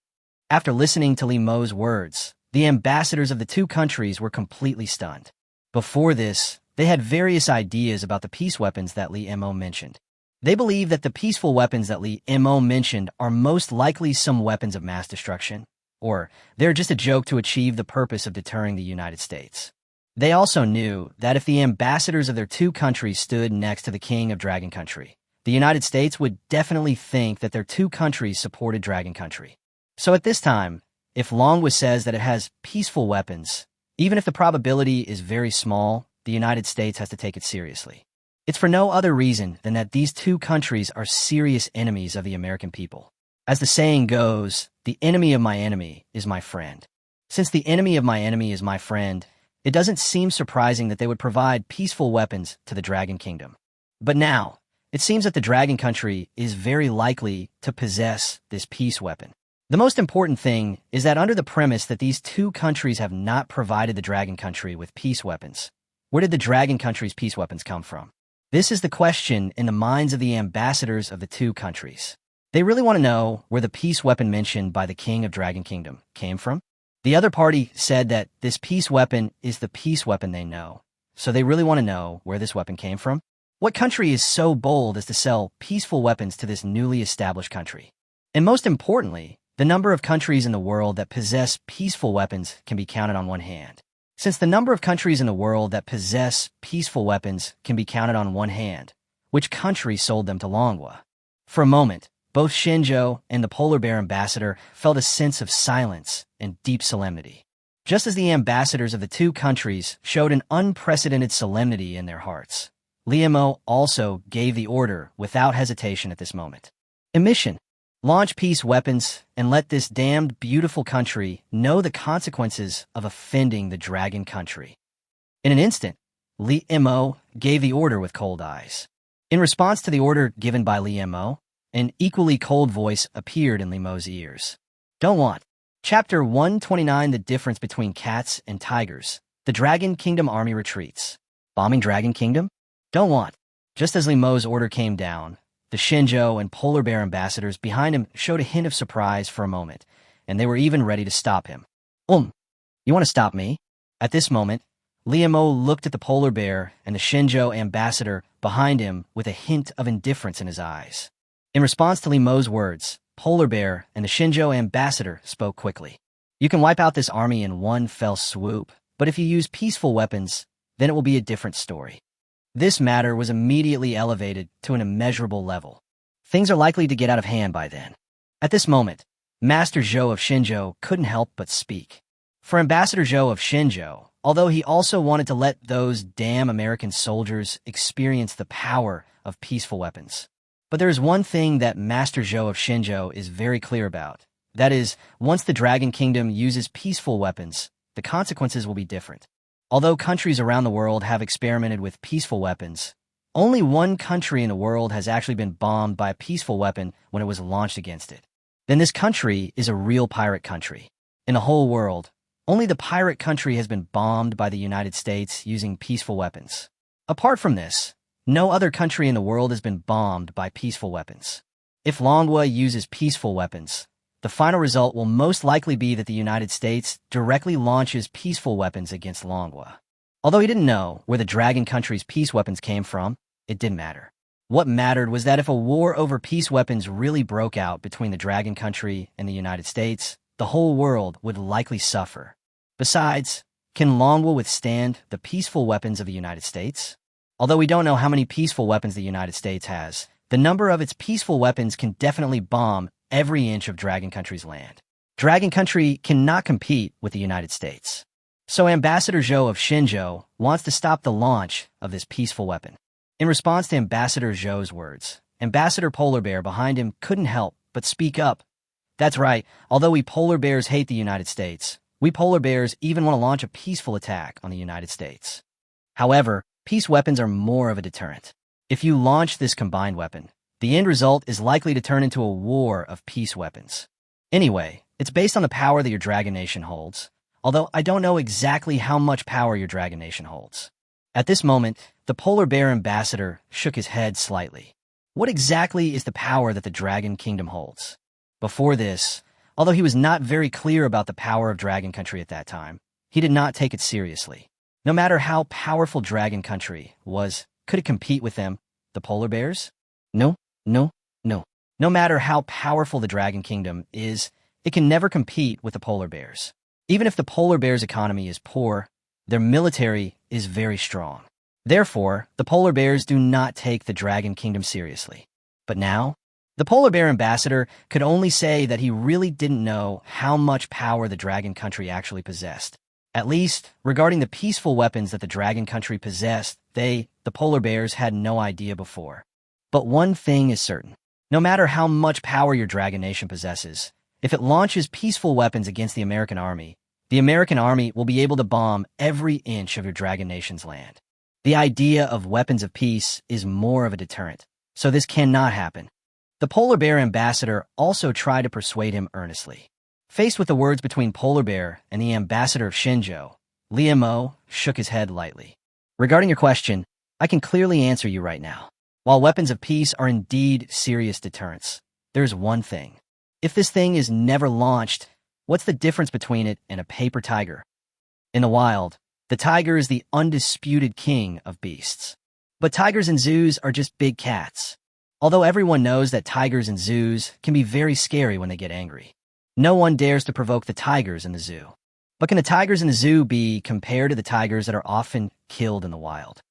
After listening to Li Mo's words, the ambassadors of the two countries were completely stunned. Before this, they had various ideas about the peace weapons that Li Mo mentioned. They believe that the peaceful weapons that Li Mo mentioned are most likely some weapons of mass destruction, or they're just a joke to achieve the purpose of deterring the United States. They also knew that if the ambassadors of their two countries stood next to the king of Dragon Country, the United States would definitely think that their two countries supported Dragon Country. So at this time, if Longwa says that it has peaceful weapons, even if the probability is very small, the United States has to take it seriously. It's for no other reason than that these two countries are serious enemies of the American people. As the saying goes, the enemy of my enemy is my friend. Since the enemy of my enemy is my friend, it doesn't seem surprising that they would provide peaceful weapons to the Dragon Kingdom. But now, it seems that the Dragon Country is very likely to possess this peace weapon. The most important thing is that under the premise that these two countries have not provided the Dragon Country with peace weapons, where did the Dragon Country's peace weapons come from? This is the question in the minds of the ambassadors of the two countries. They really want to know where the peace weapon mentioned by the King of Dragon Kingdom came from. The other party said that this peace weapon is the peace weapon they know, so they really want to know where this weapon came from. What country is so bold as to sell peaceful weapons to this newly established country? And most importantly, the number of countries in the world that possess peaceful weapons can be counted on one hand. Since the number of countries in the world that possess peaceful weapons can be counted on one hand, which country sold them to Longwa? For a moment, both Xinzhou and the Polar Bear ambassador felt a sense of silence and deep solemnity. Just as the ambassadors of the two countries showed an unprecedented solemnity in their hearts, Li Mo also gave the order without hesitation at this moment. Emission. Launch peace weapons and let this damned beautiful country know the consequences of offending the Dragon Country. In an instant, Li Mo gave the order with cold eyes. In response to the order given by Li Mo, an equally cold voice appeared in Li Mo's ears. Don't want. Chapter 129, The Difference Between Cats and Tigers. The Dragon Kingdom Army Retreats. Bombing Dragon Kingdom? Don't want. Just as Li Mo's order came down, the Xinzhou and Polar Bear ambassadors behind him showed a hint of surprise for a moment, and they were even ready to stop him. You want to stop me? At this moment, Li Mo looked at the Polar Bear and the Xinzhou ambassador behind him with a hint of indifference in his eyes. In response to Li Mo's words, Polar Bear and the Xinzhou ambassador spoke quickly. You can wipe out this army in one fell swoop, but if you use peaceful weapons, then it will be a different story. This matter was immediately elevated to an immeasurable level. Things are likely to get out of hand by then. At this moment, Master Zhou of Xinzhou couldn't help but speak. For Ambassador Zhou of Xinzhou, although he also wanted to let those damn American soldiers experience the power of peaceful weapons. But there is one thing that Master Zhou of Xinzhou is very clear about. That is, once the Dragon Kingdom uses peaceful weapons, the consequences will be different. Although countries around the world have experimented with peaceful weapons, only one country in the world has actually been bombed by a peaceful weapon when it was launched against it. Then this country is a real pirate country. In the whole world, only the pirate country has been bombed by the United States using peaceful weapons. Apart from this, no other country in the world has been bombed by peaceful weapons. If Manhwa uses peaceful weapons, the final result will most likely be that the United States directly launches peaceful weapons against Manhwa. Although he didn't know where the Dragon Country's peace weapons came from, it didn't matter. What mattered was that if a war over peace weapons really broke out between the Dragon Country and the United States, the whole world would likely suffer. Besides, can Manhwa withstand the peaceful weapons of the United States? Although we don't know how many peaceful weapons the United States has, the number of its peaceful weapons can definitely bomb every inch of Dragon Country's land. Dragon Country cannot compete with the United States. So Ambassador Zhou of Shenzhou wants to stop the launch of this peaceful weapon. In response to Ambassador Zhou's words, Ambassador Polar Bear behind him couldn't help but speak up. That's right, although we polar bears hate the United States, we polar bears even want to launch a peaceful attack on the United States. However, peace weapons are more of a deterrent. If you launch this combined weapon, the end result is likely to turn into a war of peace weapons. Anyway, it's based on the power that your Dragon Nation holds, although I don't know exactly how much power your Dragon Nation holds. At this moment, the Polar Bear Ambassador shook his head slightly. What exactly is the power that the Dragon Kingdom holds? Before this, although he was not very clear about the power of Dragon Country at that time, he did not take it seriously. No matter how powerful Dragon Country was, could it compete with them, the Polar Bears? No. No matter how powerful the Dragon Kingdom is, it can never compete with the Polar Bears. Even if the Polar Bears' economy is poor, their military is very strong. Therefore, the Polar Bears do not take the Dragon Kingdom seriously. But now, the Polar Bear Ambassador could only say that he really didn't know how much power the Dragon Country actually possessed. At least, regarding the peaceful weapons that the Dragon Country possessed, the Polar Bears, had no idea before. But one thing is certain. No matter how much power your Dragon Nation possesses, if it launches peaceful weapons against the American army will be able to bomb every inch of your Dragon Nation's land. The idea of weapons of peace is more of a deterrent, so this cannot happen. The Polar Bear Ambassador also tried to persuade him earnestly. Faced with the words between Polar Bear and the Ambassador of Shenzhou, Liu shook his head lightly. Regarding your question, I can clearly answer you right now. While weapons of peace are indeed serious deterrents, there's one thing. If this thing is never launched, what's the difference between it and a paper tiger? In the wild, the tiger is the undisputed king of beasts. But tigers in zoos are just big cats. Although everyone knows that tigers in zoos can be very scary when they get angry. No one dares to provoke the tigers in the zoo. But can the tigers in the zoo be compared to the tigers that are often killed in the wild?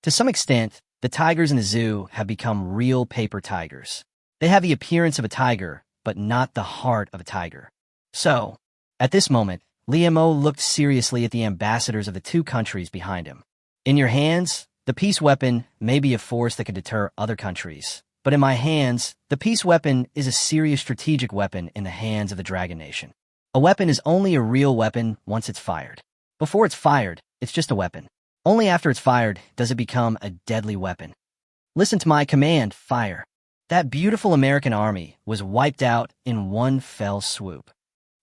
To some extent, the tigers in the zoo have become real paper tigers. They have the appearance of a tiger, but not the heart of a tiger. So, at this moment, Liu looked seriously at the ambassadors of the two countries behind him. In your hands, the peace weapon may be a force that can deter other countries. But in my hands, the peace weapon is a serious strategic weapon in the hands of the Dragon Nation. A weapon is only a real weapon once it's fired. Before it's fired, it's just a weapon. Only after it's fired does it become a deadly weapon. Listen to my command, fire. That beautiful American army was wiped out in one fell swoop.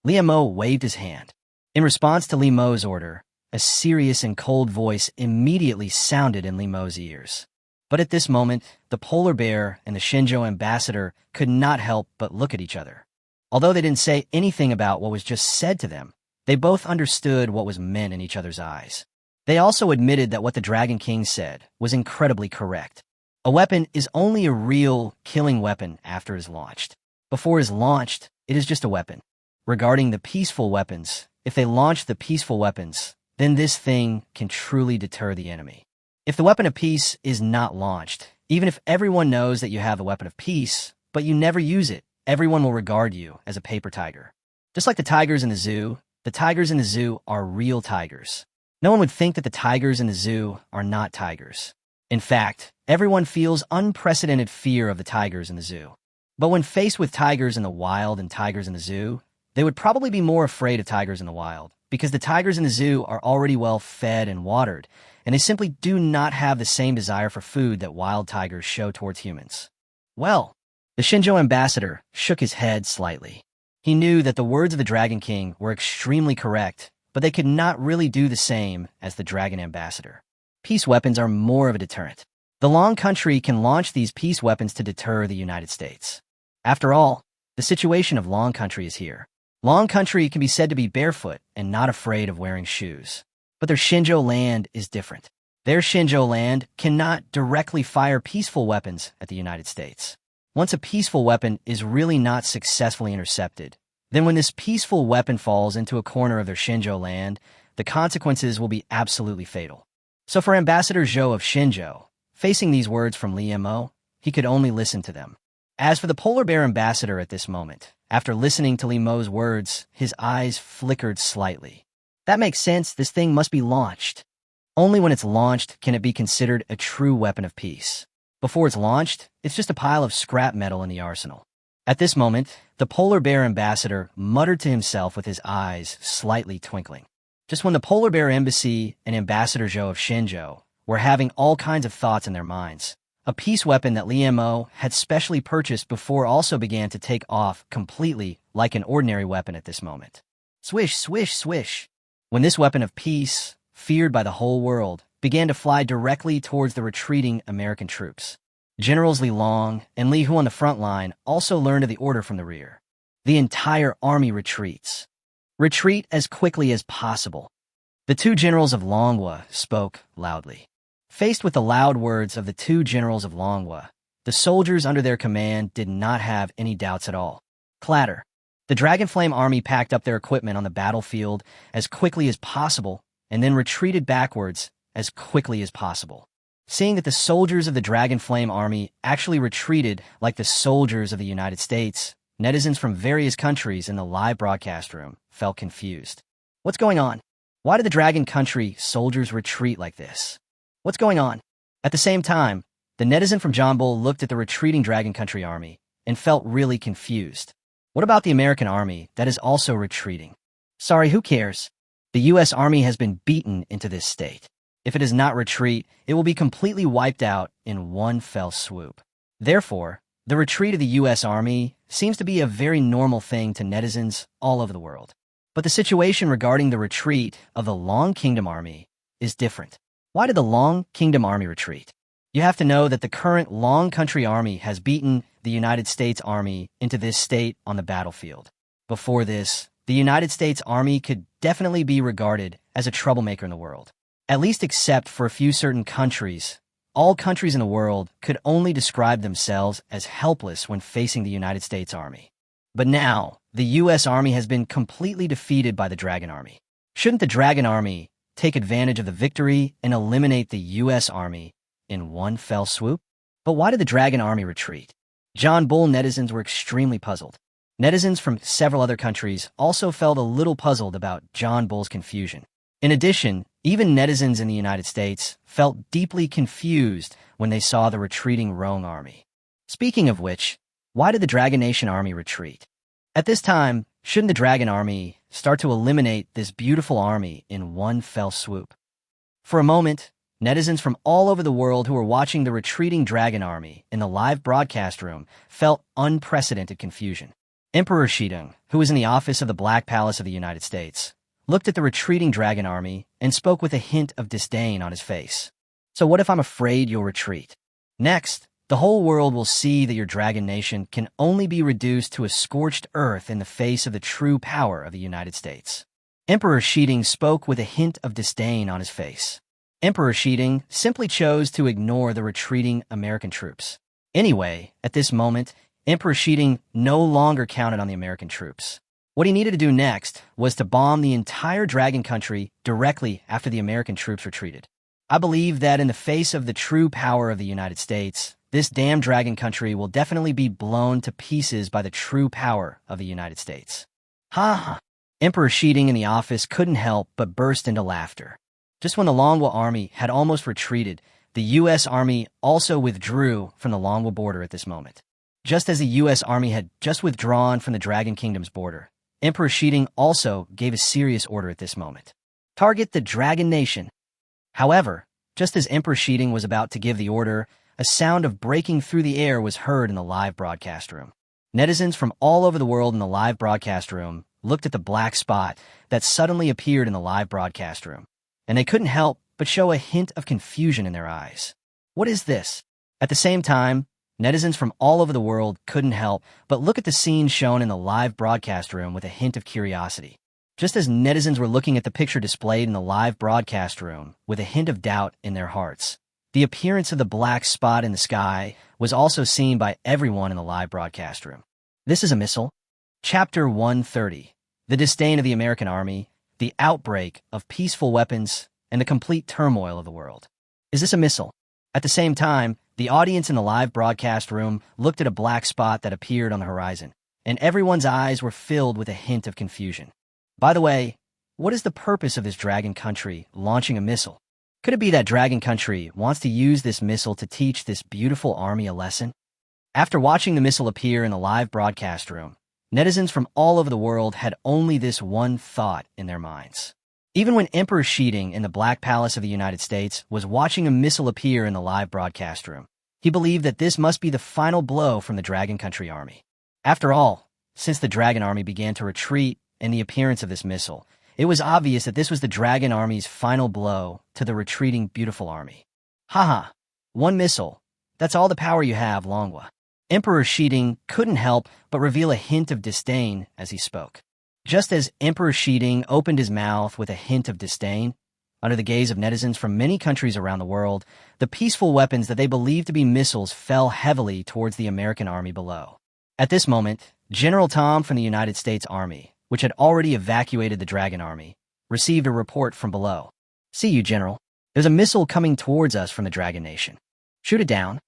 Liu waved his hand. In response to Liu's order, a serious and cold voice immediately sounded in Liu's ears. But at this moment, the Polar Bear and the Shenzhou ambassador could not help but look at each other. Although they didn't say anything about what was just said to them, they both understood what was meant in each other's eyes. They also admitted that what the Dragon King said was incredibly correct. A weapon is only a real killing weapon after it is launched. Before it is launched, it is just a weapon. Regarding the peaceful weapons, if they launch the peaceful weapons, then this thing can truly deter the enemy. If the weapon of peace is not launched, even if everyone knows that you have the weapon of peace, but you never use it, everyone will regard you as a paper tiger. Just like the tigers in the zoo are real tigers. No one would think that the tigers in the zoo are not tigers. In fact, everyone feels unprecedented fear of the tigers in the zoo. But when faced with tigers in the wild and tigers in the zoo, they would probably be more afraid of tigers in the wild, because the tigers in the zoo are already well fed and watered, and they simply do not have the same desire for food that wild tigers show towards humans. Well, the Shinjo ambassador shook his head slightly. He knew that the words of the Dragon King were extremely correct, but they could not really do the same as the Dragon Ambassador. Peace weapons are more of a deterrent. The Long Country can launch these peace weapons to deter the United States. After all, the situation of Long Country is here. Long Country can be said to be barefoot and not afraid of wearing shoes. But their Shinjo land is different. Their Shinjo land cannot directly fire peaceful weapons at the United States. Once a peaceful weapon is really not successfully intercepted, then when this peaceful weapon falls into a corner of their Shinjo land, the consequences will be absolutely fatal. So for Ambassador Zhou of Shinjo, facing these words from Li Mo, he could only listen to them. As for the polar bear ambassador at this moment, after listening to Li Mo's words, his eyes flickered slightly. That makes sense, this thing must be launched. Only when it's launched can it be considered a true weapon of peace. Before it's launched, it's just a pile of scrap metal in the arsenal. At this moment, the polar bear ambassador muttered to himself with his eyes slightly twinkling. Just when the polar bear embassy and Ambassador Zhou of Shinjo were having all kinds of thoughts in their minds, a peace weapon that Li Mo had specially purchased before also began to take off completely like an ordinary weapon at this moment. Swish, swish, swish. When this weapon of peace, feared by the whole world, began to fly directly towards the retreating American troops. Generals Li Long and Li Hu on the front line also learned of the order from the rear. The entire army retreats. Retreat as quickly as possible. The two generals of Manhwa spoke loudly. Faced with the loud words of the two generals of Manhwa, the soldiers under their command did not have any doubts at all. Clatter. The Dragonflame army packed up their equipment on the battlefield as quickly as possible and then retreated backwards as quickly as possible. Seeing that the soldiers of the Dragonflame army actually retreated like the soldiers of the United States, netizens from various countries in the live broadcast room felt confused. What's going on? Why did the Dragon Country soldiers retreat like this? What's going on? At the same time, the netizen from Jonbul looked at the retreating Dragon Country army and felt really confused. What about the American army that is also retreating? Sorry, who cares? The U.S. Army has been beaten into this state. If it does not retreat, it will be completely wiped out in one fell swoop. Therefore, the retreat of the U.S. Army seems to be a very normal thing to netizens all over the world. But the situation regarding the retreat of the Long Kingdom Army is different. Why did the Long Kingdom Army retreat? You have to know that the current Long Country Army has beaten the United States Army into this state on the battlefield. Before this, the United States Army could definitely be regarded as a troublemaker in the world. At least except for a few certain countries, all countries in the world could only describe themselves as helpless when facing the United States Army. But now, the U.S. Army has been completely defeated by the Dragon Army. Shouldn't the Dragon Army take advantage of the victory and eliminate the U.S. Army in one fell swoop? But why did the Dragon Army retreat? Jonbul netizens were extremely puzzled. Netizens from several other countries also felt a little puzzled about Jonbul's confusion. In addition, even netizens in the United States felt deeply confused when they saw the retreating Rong army. Speaking of which, why did the Dragon Nation army retreat? At this time, shouldn't the Dragon army start to eliminate this beautiful army in one fell swoop? For a moment, netizens from all over the world who were watching the retreating Dragon army in the live broadcast room felt unprecedented confusion. Emperor Shidong, who was in the office of the Black Palace of the United States, looked at the retreating Dragon army and spoke with a hint of disdain on his face. So what if I'm afraid you'll retreat? Next, the whole world will see that your Dragon Nation can only be reduced to a scorched earth in the face of the true power of the United States. Emperor Shidong spoke with a hint of disdain on his face. Emperor Shidong simply chose to ignore the retreating American troops. Anyway, at this moment, Emperor Shidong no longer counted on the American troops. What he needed to do next was to bomb the entire Dragon Country directly after the American troops retreated. I believe that in the face of the true power of the United States, this damn Dragon Country will definitely be blown to pieces by the true power of the United States. Ha ha! Emperor Shidong in the office couldn't help but burst into laughter. Just when the Longwa army had almost retreated, the U.S. Army also withdrew from the Longwa border at this moment. Just as the U.S. Army had just withdrawn from the Dragon Kingdom's border, Emperor Shiding also gave a serious order at this moment. Target the Dragon Nation. However, just as Emperor Shiding was about to give the order, a sound of breaking through the air was heard in the live broadcast room. Netizens from all over the world in the live broadcast room looked at the black spot that suddenly appeared in the live broadcast room, and they couldn't help but show a hint of confusion in their eyes. What is this? At the same time, netizens from all over the world couldn't help but look at the scene shown in the live broadcast room with a hint of curiosity. Just as netizens were looking at the picture displayed in the live broadcast room with a hint of doubt in their hearts, the appearance of the black spot in the sky was also seen by everyone in the live broadcast room. This is a missile. Chapter 130. The disdain of the American Army, the outbreak of peaceful weapons, and the complete turmoil of the world. Is this a missile? At the same time, the audience in the live broadcast room looked at a black spot that appeared on the horizon, and everyone's eyes were filled with a hint of confusion. By the way, what is the purpose of this dragon country launching a missile? Could it be that Dragon Country wants to use this missile to teach this beautiful army a lesson? After watching the missile appear in the live broadcast room, netizens from all over the world had only this one thought in their minds. Even when Emperor Shiding in the Black Palace of the United States was watching a missile appear in the live broadcast room, he believed that this must be the final blow from the Dragon Country army. After all, since the Dragon army began to retreat in the appearance of this missile, it was obvious that this was the Dragon army's final blow to the retreating beautiful army. Haha, one missile. That's all the power you have, Longwa. Emperor Shiding couldn't help but reveal a hint of disdain as he spoke. Just as Emperor Shiding opened his mouth with a hint of disdain, under the gaze of netizens from many countries around the world, the peaceful weapons that they believed to be missiles fell heavily towards the American army below. At this moment, General Tom from the United States Army, which had already evacuated the Dragon Army, received a report from below. See you, General. There's a missile coming towards us from the Dragon Nation. Shoot it down.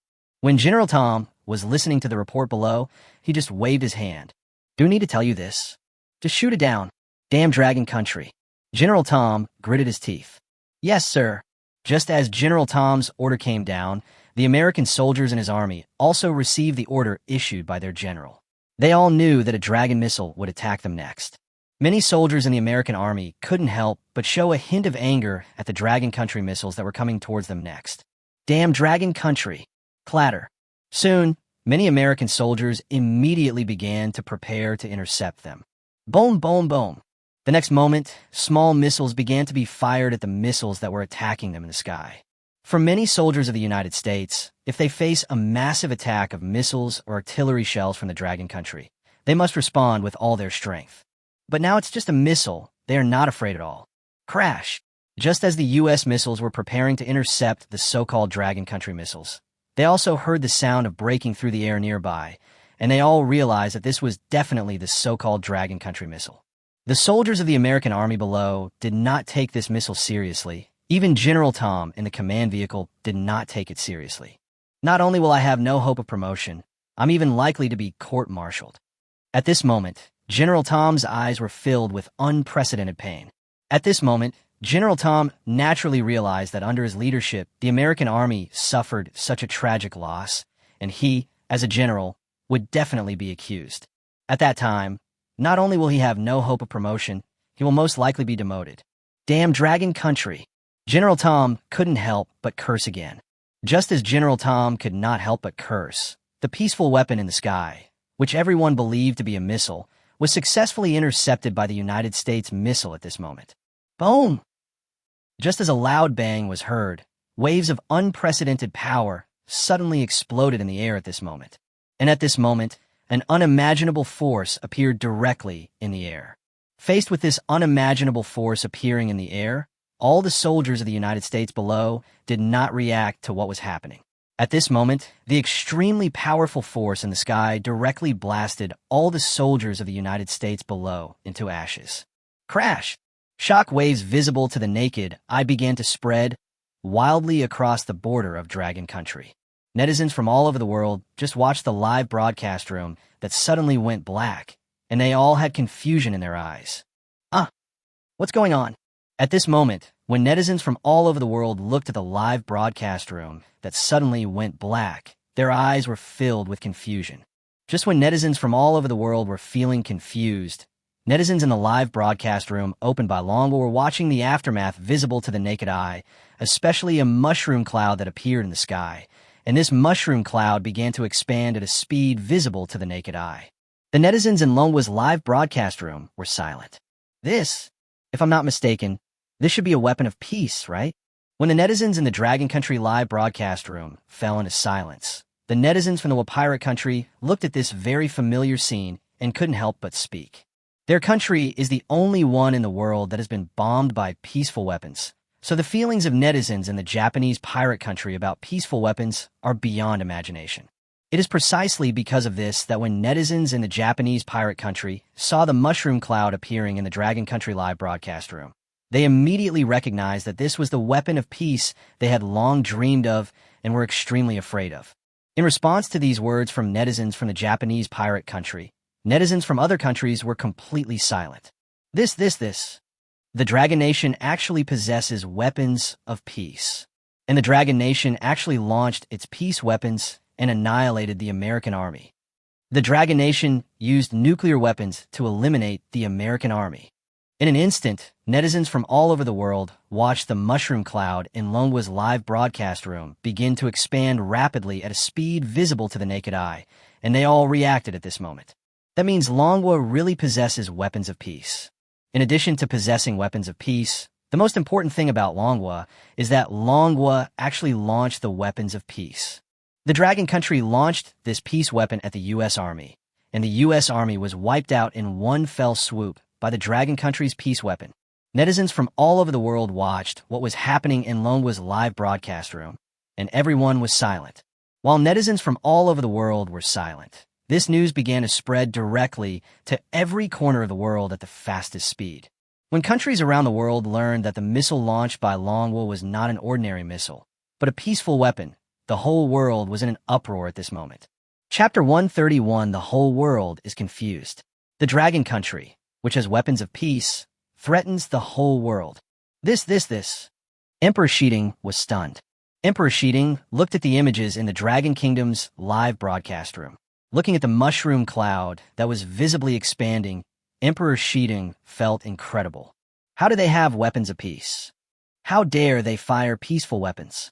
When General Tom was listening to the report below, he just waved his hand. Do I need to tell you this? Just shoot it down. Damn Dragon Country. General Tom gritted his teeth. Yes, sir. Just as General Tom's order came down, the American soldiers in his army also received the order issued by their general. They all knew that a Dragon missile would attack them next. Many soldiers in the American army couldn't help but show a hint of anger at the Dragon Country missiles that were coming towards them next. Damn Dragon Country. Clatter. Soon, many American soldiers immediately began to prepare to intercept them. Boom, boom, boom. The next moment, small missiles began to be fired at the missiles that were attacking them in the sky. For many soldiers of the United States, if they face a massive attack of missiles or artillery shells from the Dragon Country, they must respond with all their strength. But now it's just a missile. They are not afraid at all. Crash! Just as the U.S. missiles were preparing to intercept the so-called Dragon Country missiles, they also heard the sound of breaking through the air nearby, and they all realized that this was definitely the so-called Dragon Country missile. The soldiers of the American army below did not take this missile seriously. Even General Tom in the command vehicle did not take it seriously. Not only will I have no hope of promotion, I'm even likely to be court-martialed. At this moment, General Tom's eyes were filled with unprecedented pain. At this moment, General Tom naturally realized that under his leadership, the American army suffered such a tragic loss, and he, as a general, would definitely be accused. At that time, not only will he have no hope of promotion, he will most likely be demoted. Damn Dragon Country. General Tom couldn't help but curse again. Just as General Tom could not help but curse, the peaceful weapon in the sky, which everyone believed to be a missile, was successfully intercepted by the United States missile at this moment. Boom! Just as a loud bang was heard, waves of unprecedented power suddenly exploded in the air at this moment. And at this moment, an unimaginable force appeared directly in the air. Faced with this unimaginable force appearing in the air, all the soldiers of the United States below did not react to what was happening. At this moment, the extremely powerful force in the sky directly blasted all the soldiers of the United States below into ashes. Crash! Shock waves visible to the naked eye began to spread wildly across the border of Dragon Country. Netizens from all over the world just watched the live broadcast room that suddenly went black, and they all had confusion in their eyes. What's going on? At this moment, when netizens from all over the world looked at the live broadcast room that suddenly went black, their eyes were filled with confusion. Just when netizens from all over the world were feeling confused, Netizens in the live broadcast room opened by Longwa were watching the aftermath visible to the naked eye, especially a mushroom cloud that appeared in the sky, and this mushroom cloud began to expand at a speed visible to the naked eye. The netizens in Longwa's live broadcast room were silent. This, if I'm not mistaken, this should be a weapon of peace, right? When the netizens in the Dragon Country live broadcast room fell into silence, the netizens from the Pirate Country looked at this very familiar scene and couldn't help but speak. Their country is the only one in the world that has been bombed by peaceful weapons, so the feelings of netizens in the Japanese pirate country about peaceful weapons are beyond imagination. It is precisely because of this that when netizens in the Japanese pirate country saw the mushroom cloud appearing in the Dragon Country live broadcast room, they immediately recognized that this was the weapon of peace they had long dreamed of and were extremely afraid of. In response to these words from netizens from the Japanese pirate country, netizens from other countries were completely silent. The Dragon Nation actually possesses weapons of peace. And the Dragon Nation actually launched its peace weapons and annihilated the American army. The Dragon Nation used nuclear weapons to eliminate the American army. In an instant, netizens from all over the world watched the mushroom cloud in Longwa's live broadcast room begin to expand rapidly at a speed visible to the naked eye, and they all reacted at this moment. That means Longwa really possesses weapons of peace. In addition to possessing weapons of peace, the most important thing about Longwa is that Longwa actually launched the weapons of peace. The Dragon Country launched this peace weapon at the U.S. Army, and the U.S. Army was wiped out in one fell swoop by the Dragon Country's peace weapon. Netizens from all over the world watched what was happening in Longwa's live broadcast room, and everyone was silent. While netizens from all over the world were silent, this news began to spread directly to every corner of the world at the fastest speed. When countries around the world learned that the missile launched by Longwa was not an ordinary missile, but a peaceful weapon, the whole world was in an uproar at this moment. Chapter 131, The Whole World is Confused. The Dragon Country, which has weapons of peace, threatens the whole world. Emperor Shiding was stunned. Emperor Shiding looked at the images in the Dragon Kingdom's live broadcast room. Looking at the mushroom cloud that was visibly expanding, Emperor Shiding felt incredible. How do they have weapons of peace? How dare they fire peaceful weapons?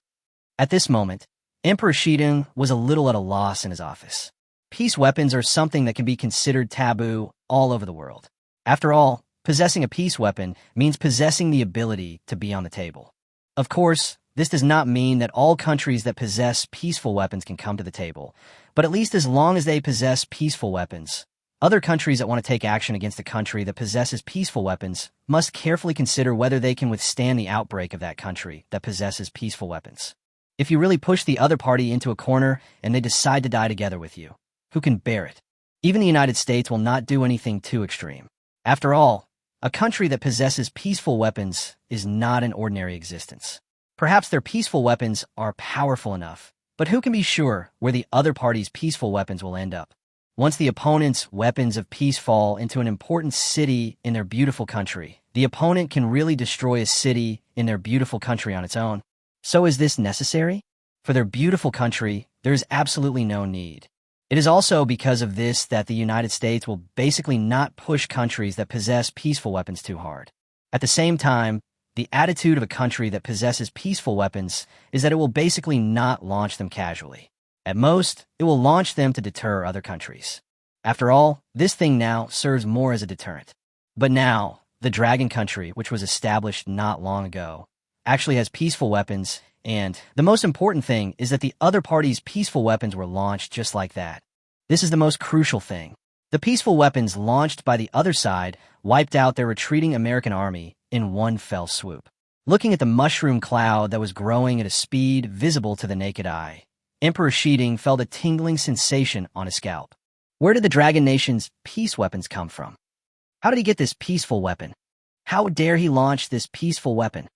At this moment, Emperor Shiding was a little at a loss in his office. Peace weapons are something that can be considered taboo all over the world. After all, possessing a peace weapon means possessing the ability to be on the table. Of course, this does not mean that all countries that possess peaceful weapons can come to the table, but at least as long as they possess peaceful weapons, other countries that want to take action against a country that possesses peaceful weapons must carefully consider whether they can withstand the outbreak of that country that possesses peaceful weapons. If you really push the other party into a corner and they decide to die together with you, who can bear it? Even the United States will not do anything too extreme. After all, a country that possesses peaceful weapons is not an ordinary existence. Perhaps their peaceful weapons are powerful enough, but who can be sure where the other party's peaceful weapons will end up? Once the opponent's weapons of peace fall into an important city in their beautiful country, the opponent can really destroy a city in their beautiful country on its own. So is this necessary? For their beautiful country, there is absolutely no need. It is also because of this that the United States will basically not push countries that possess peaceful weapons too hard. At the same time, the attitude of a country that possesses peaceful weapons is that it will basically not launch them casually. At most, it will launch them to deter other countries. After all, this thing now serves more as a deterrent. But now, the Dragon Country, which was established not long ago, actually has peaceful weapons, and the most important thing is that the other party's peaceful weapons were launched just like that. This is the most crucial thing. The peaceful weapons launched by the other side wiped out their retreating American army in one fell swoop. Looking at the mushroom cloud that was growing at a speed visible to the naked eye, Emperor Shiding felt a tingling sensation on his scalp. Where did the Dragon Nation's peace weapons come from? How did he get this peaceful weapon? How dare he launch this peaceful weapon?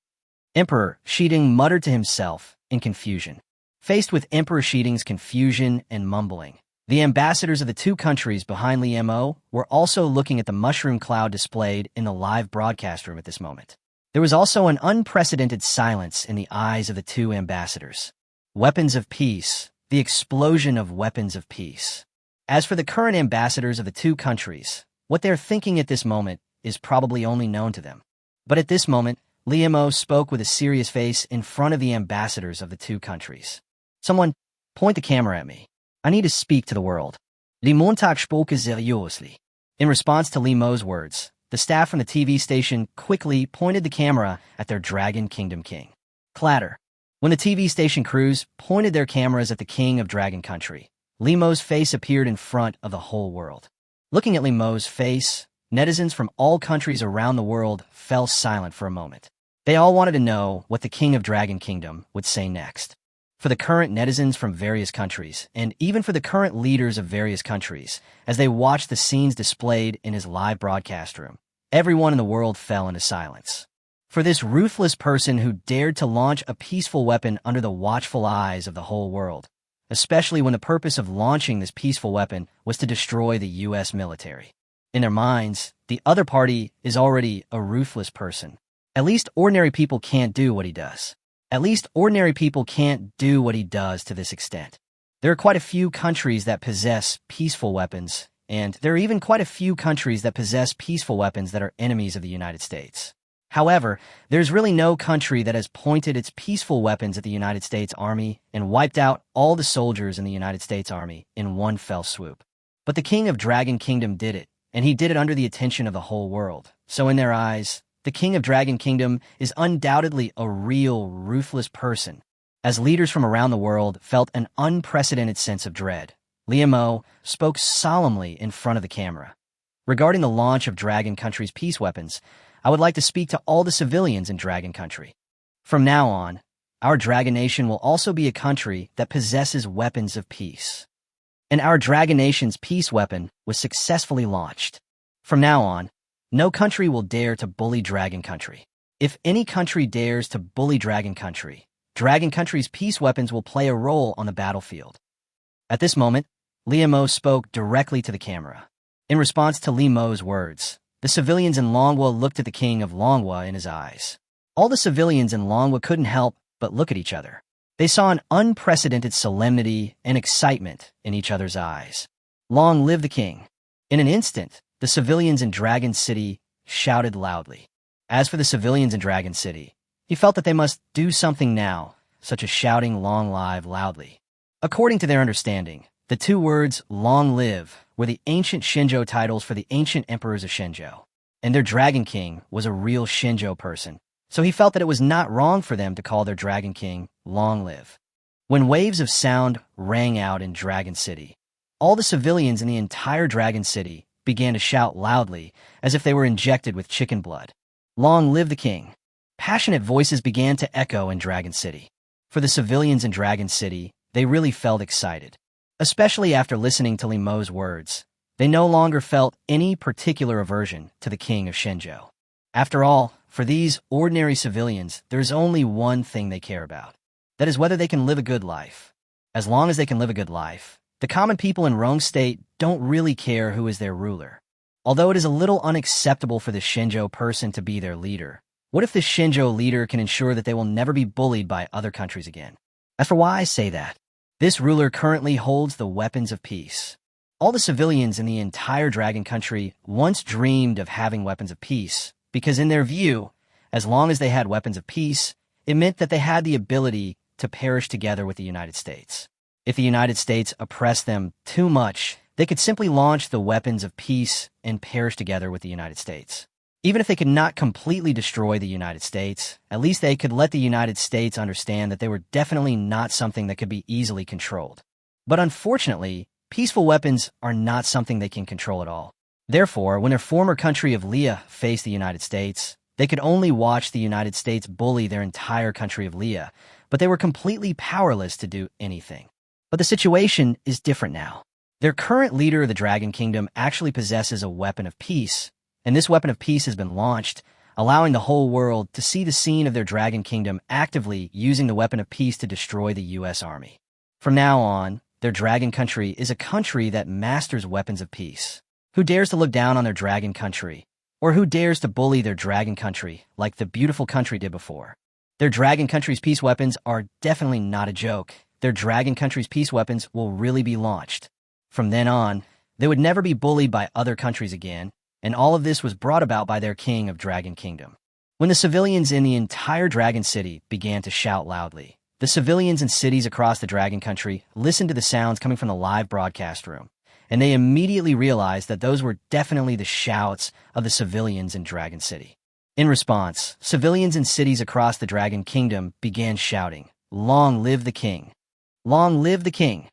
Emperor Shiding muttered to himself in confusion. Faced with Emperor Shiding's confusion and mumbling, the ambassadors of the two countries behind Li Mo were also looking at the mushroom cloud displayed in the live broadcast room at this moment. There was also an unprecedented silence in the eyes of the two ambassadors. Weapons of peace, the explosion of weapons of peace. As for the current ambassadors of the two countries, What they're thinking at this moment is probably only known to them. But at this moment, Liemo spoke with a serious face in front of the ambassadors of the two countries. Someone, point the camera at me. I need to speak to the world. Die Montag spoke seriously. In response to Liemo's words, the staff from the TV station quickly pointed the camera at their Dragon Kingdom king. Clatter. When the TV station crews pointed their cameras at the king of Dragon Country, Liemo's face appeared in front of the whole world. Looking at Liemo's face, netizens from all countries around the world fell silent for a moment. They all wanted to know what the king of Dragon Kingdom would say next. For the current netizens from various countries, and even for the current leaders of various countries, as they watched the scenes displayed in his live broadcast room, everyone in the world fell into silence. For this ruthless person who dared to launch a peaceful weapon under the watchful eyes of the whole world, especially when the purpose of launching this peaceful weapon was to destroy the U.S. military. In their minds, the other party is already a ruthless person. At least ordinary people can't do what he does. At least ordinary people can't do what he does to this extent. There are quite a few countries that possess peaceful weapons, and there are even quite a few countries that possess peaceful weapons that are enemies of the United States. However, there's really no country that has pointed its peaceful weapons at the United States Army and wiped out all the soldiers in the United States Army in one fell swoop. But the king of Dragon Kingdom did it, and he did it under the attention of the whole world. So in their eyes, the king of Dragon Kingdom is undoubtedly a real, ruthless person. As leaders from around the world felt an unprecedented sense of dread, Liemo spoke solemnly in front of the camera. Regarding the launch of Dragon Country's peace weapons, I would like to speak to all the civilians in Dragon Country. From now on, our Dragon Nation will also be a country that possesses weapons of peace. And our Dragon Nation's peace weapon was successfully launched. From now on, no country will dare to bully Dragon Country. If any country dares to bully Dragon Country's peace weapons will play a role on the battlefield. At this moment, Liemo spoke directly to the camera. In response to Liemo's words, the civilians in Longwa looked at the king of Longwa in his eyes. All the civilians in Longwa couldn't help but look at each other. They saw an unprecedented solemnity and excitement in each other's eyes. Long live the king! In an instant, the civilians in Dragon City shouted loudly. As for the civilians in Dragon City, he felt that they must do something now, such as shouting long live loudly. According to their understanding, the two words long live were the ancient Shinjo titles for the ancient emperors of Shinjo, and their Dragon King was a real Shinjo person, so he felt that it was not wrong for them to call their Dragon King long live. When waves of sound rang out in Dragon City, all the civilians in the entire Dragon City began to shout loudly as if they were injected with chicken blood. Long live the king! Passionate voices began to echo in Dragon City. For the civilians in Dragon City, they really felt excited. Especially after listening to Liemo's words, they no longer felt any particular aversion to the king of Shinjo. After all, for these ordinary civilians, there's only one thing they care about. That is whether they can live a good life. As long as they can live a good life, the common people in Rome State don't really care who is their ruler. Although it is a little unacceptable for the Shinjo person to be their leader, what if the Shinjo leader can ensure that they will never be bullied by other countries again? As for why I say that, this ruler currently holds the weapons of peace. All the civilians in the entire Dragon Country once dreamed of having weapons of peace, because in their view, as long as they had weapons of peace, it meant that they had the ability to perish together with the United States. If the United States oppressed them too much, they could simply launch the weapons of peace and perish together with the United States. Even if they could not completely destroy the United States, at least they could let the United States understand that they were definitely not something that could be easily controlled. But unfortunately, peaceful weapons are not something they can control at all. Therefore, when their former country of Leah faced the United States, they could only watch the United States bully their entire country of Leah, but they were completely powerless to do anything. But the situation is different now. Their current leader of the Dragon Kingdom actually possesses a weapon of peace, and this weapon of peace has been launched, allowing the whole world to see the scene of their Dragon Kingdom actively using the weapon of peace to destroy the U.S. Army. From now on, their Dragon Country is a country that masters weapons of peace. Who dares to look down on their Dragon Country, or who dares to bully their Dragon Country like the beautiful country did before? Their Dragon Country's peace weapons are definitely not a joke. Their Dragon Country's peace weapons will really be launched. From then on, They would never be bullied by other countries again, and all of this was brought about by their king of Dragon Kingdom. When the civilians in the entire Dragon City began to shout loudly, the civilians in cities across the Dragon Country listened to the sounds coming from the live broadcast room, and they immediately realized that those were definitely the shouts of the civilians in Dragon City. In response, civilians in cities across the Dragon Kingdom began shouting, "Long live the king! Long live the king!"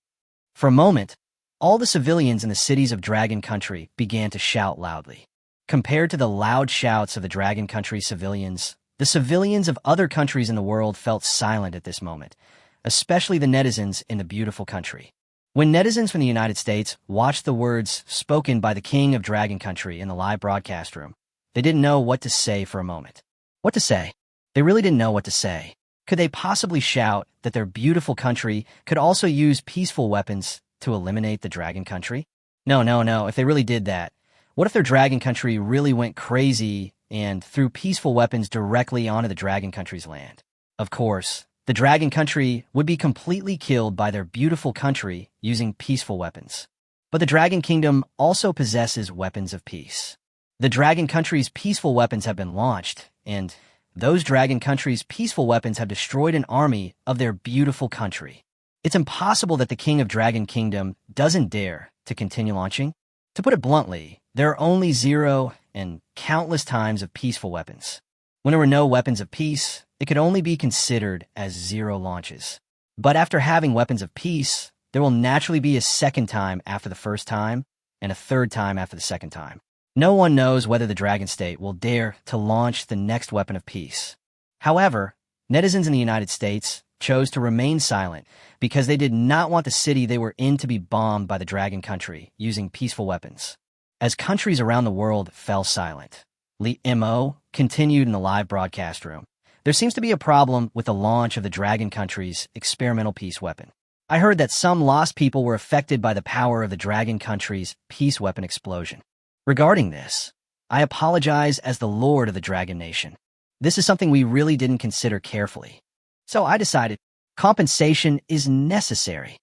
For a moment, all the civilians in the cities of Dragon Country began to shout loudly. Compared to the loud shouts of the Dragon Country civilians, the civilians of other countries in the world felt silent at this moment, especially the netizens in the beautiful country. When netizens from the United States watched the words spoken by the king of Dragon Country in the live broadcast room, they didn't know what to say for a moment. What to say? They really didn't know what to say. Could they possibly shout that their beautiful country could also use peaceful weapons to eliminate the Dragon Country? No. If they really did that, what if their Dragon Country really went crazy and threw peaceful weapons directly onto the Dragon Country's land? Of course, the Dragon Country would be completely killed by their beautiful country using peaceful weapons. But the Dragon Kingdom also possesses weapons of peace. The Dragon Country's peaceful weapons have been launched, and those Dragon Country's peaceful weapons have destroyed an army of their beautiful country. It's impossible that the King of Dragon Kingdom doesn't dare to continue launching. To put it bluntly, there are only 0 and countless times of peaceful weapons. When there were no weapons of peace, it could only be considered as 0 launches. But after having weapons of peace, there will naturally be a second time after the first time, and a third time after the second time. No one knows whether the Dragon State will dare to launch the next weapon of peace. However, netizens in the United States chose to remain silent because they did not want the city they were in to be bombed by the Dragon Country using peaceful weapons. As countries around the world fell silent, Lee Mo continued in the live broadcast room. There seems to be a problem with the launch of the Dragon Country's experimental peace weapon. I heard that some lost people were affected by the power of the Dragon Country's peace weapon explosion. Regarding this, I apologize as the Lord of the Dragon Nation. This is something we really didn't consider carefully. So I decided compensation is necessary.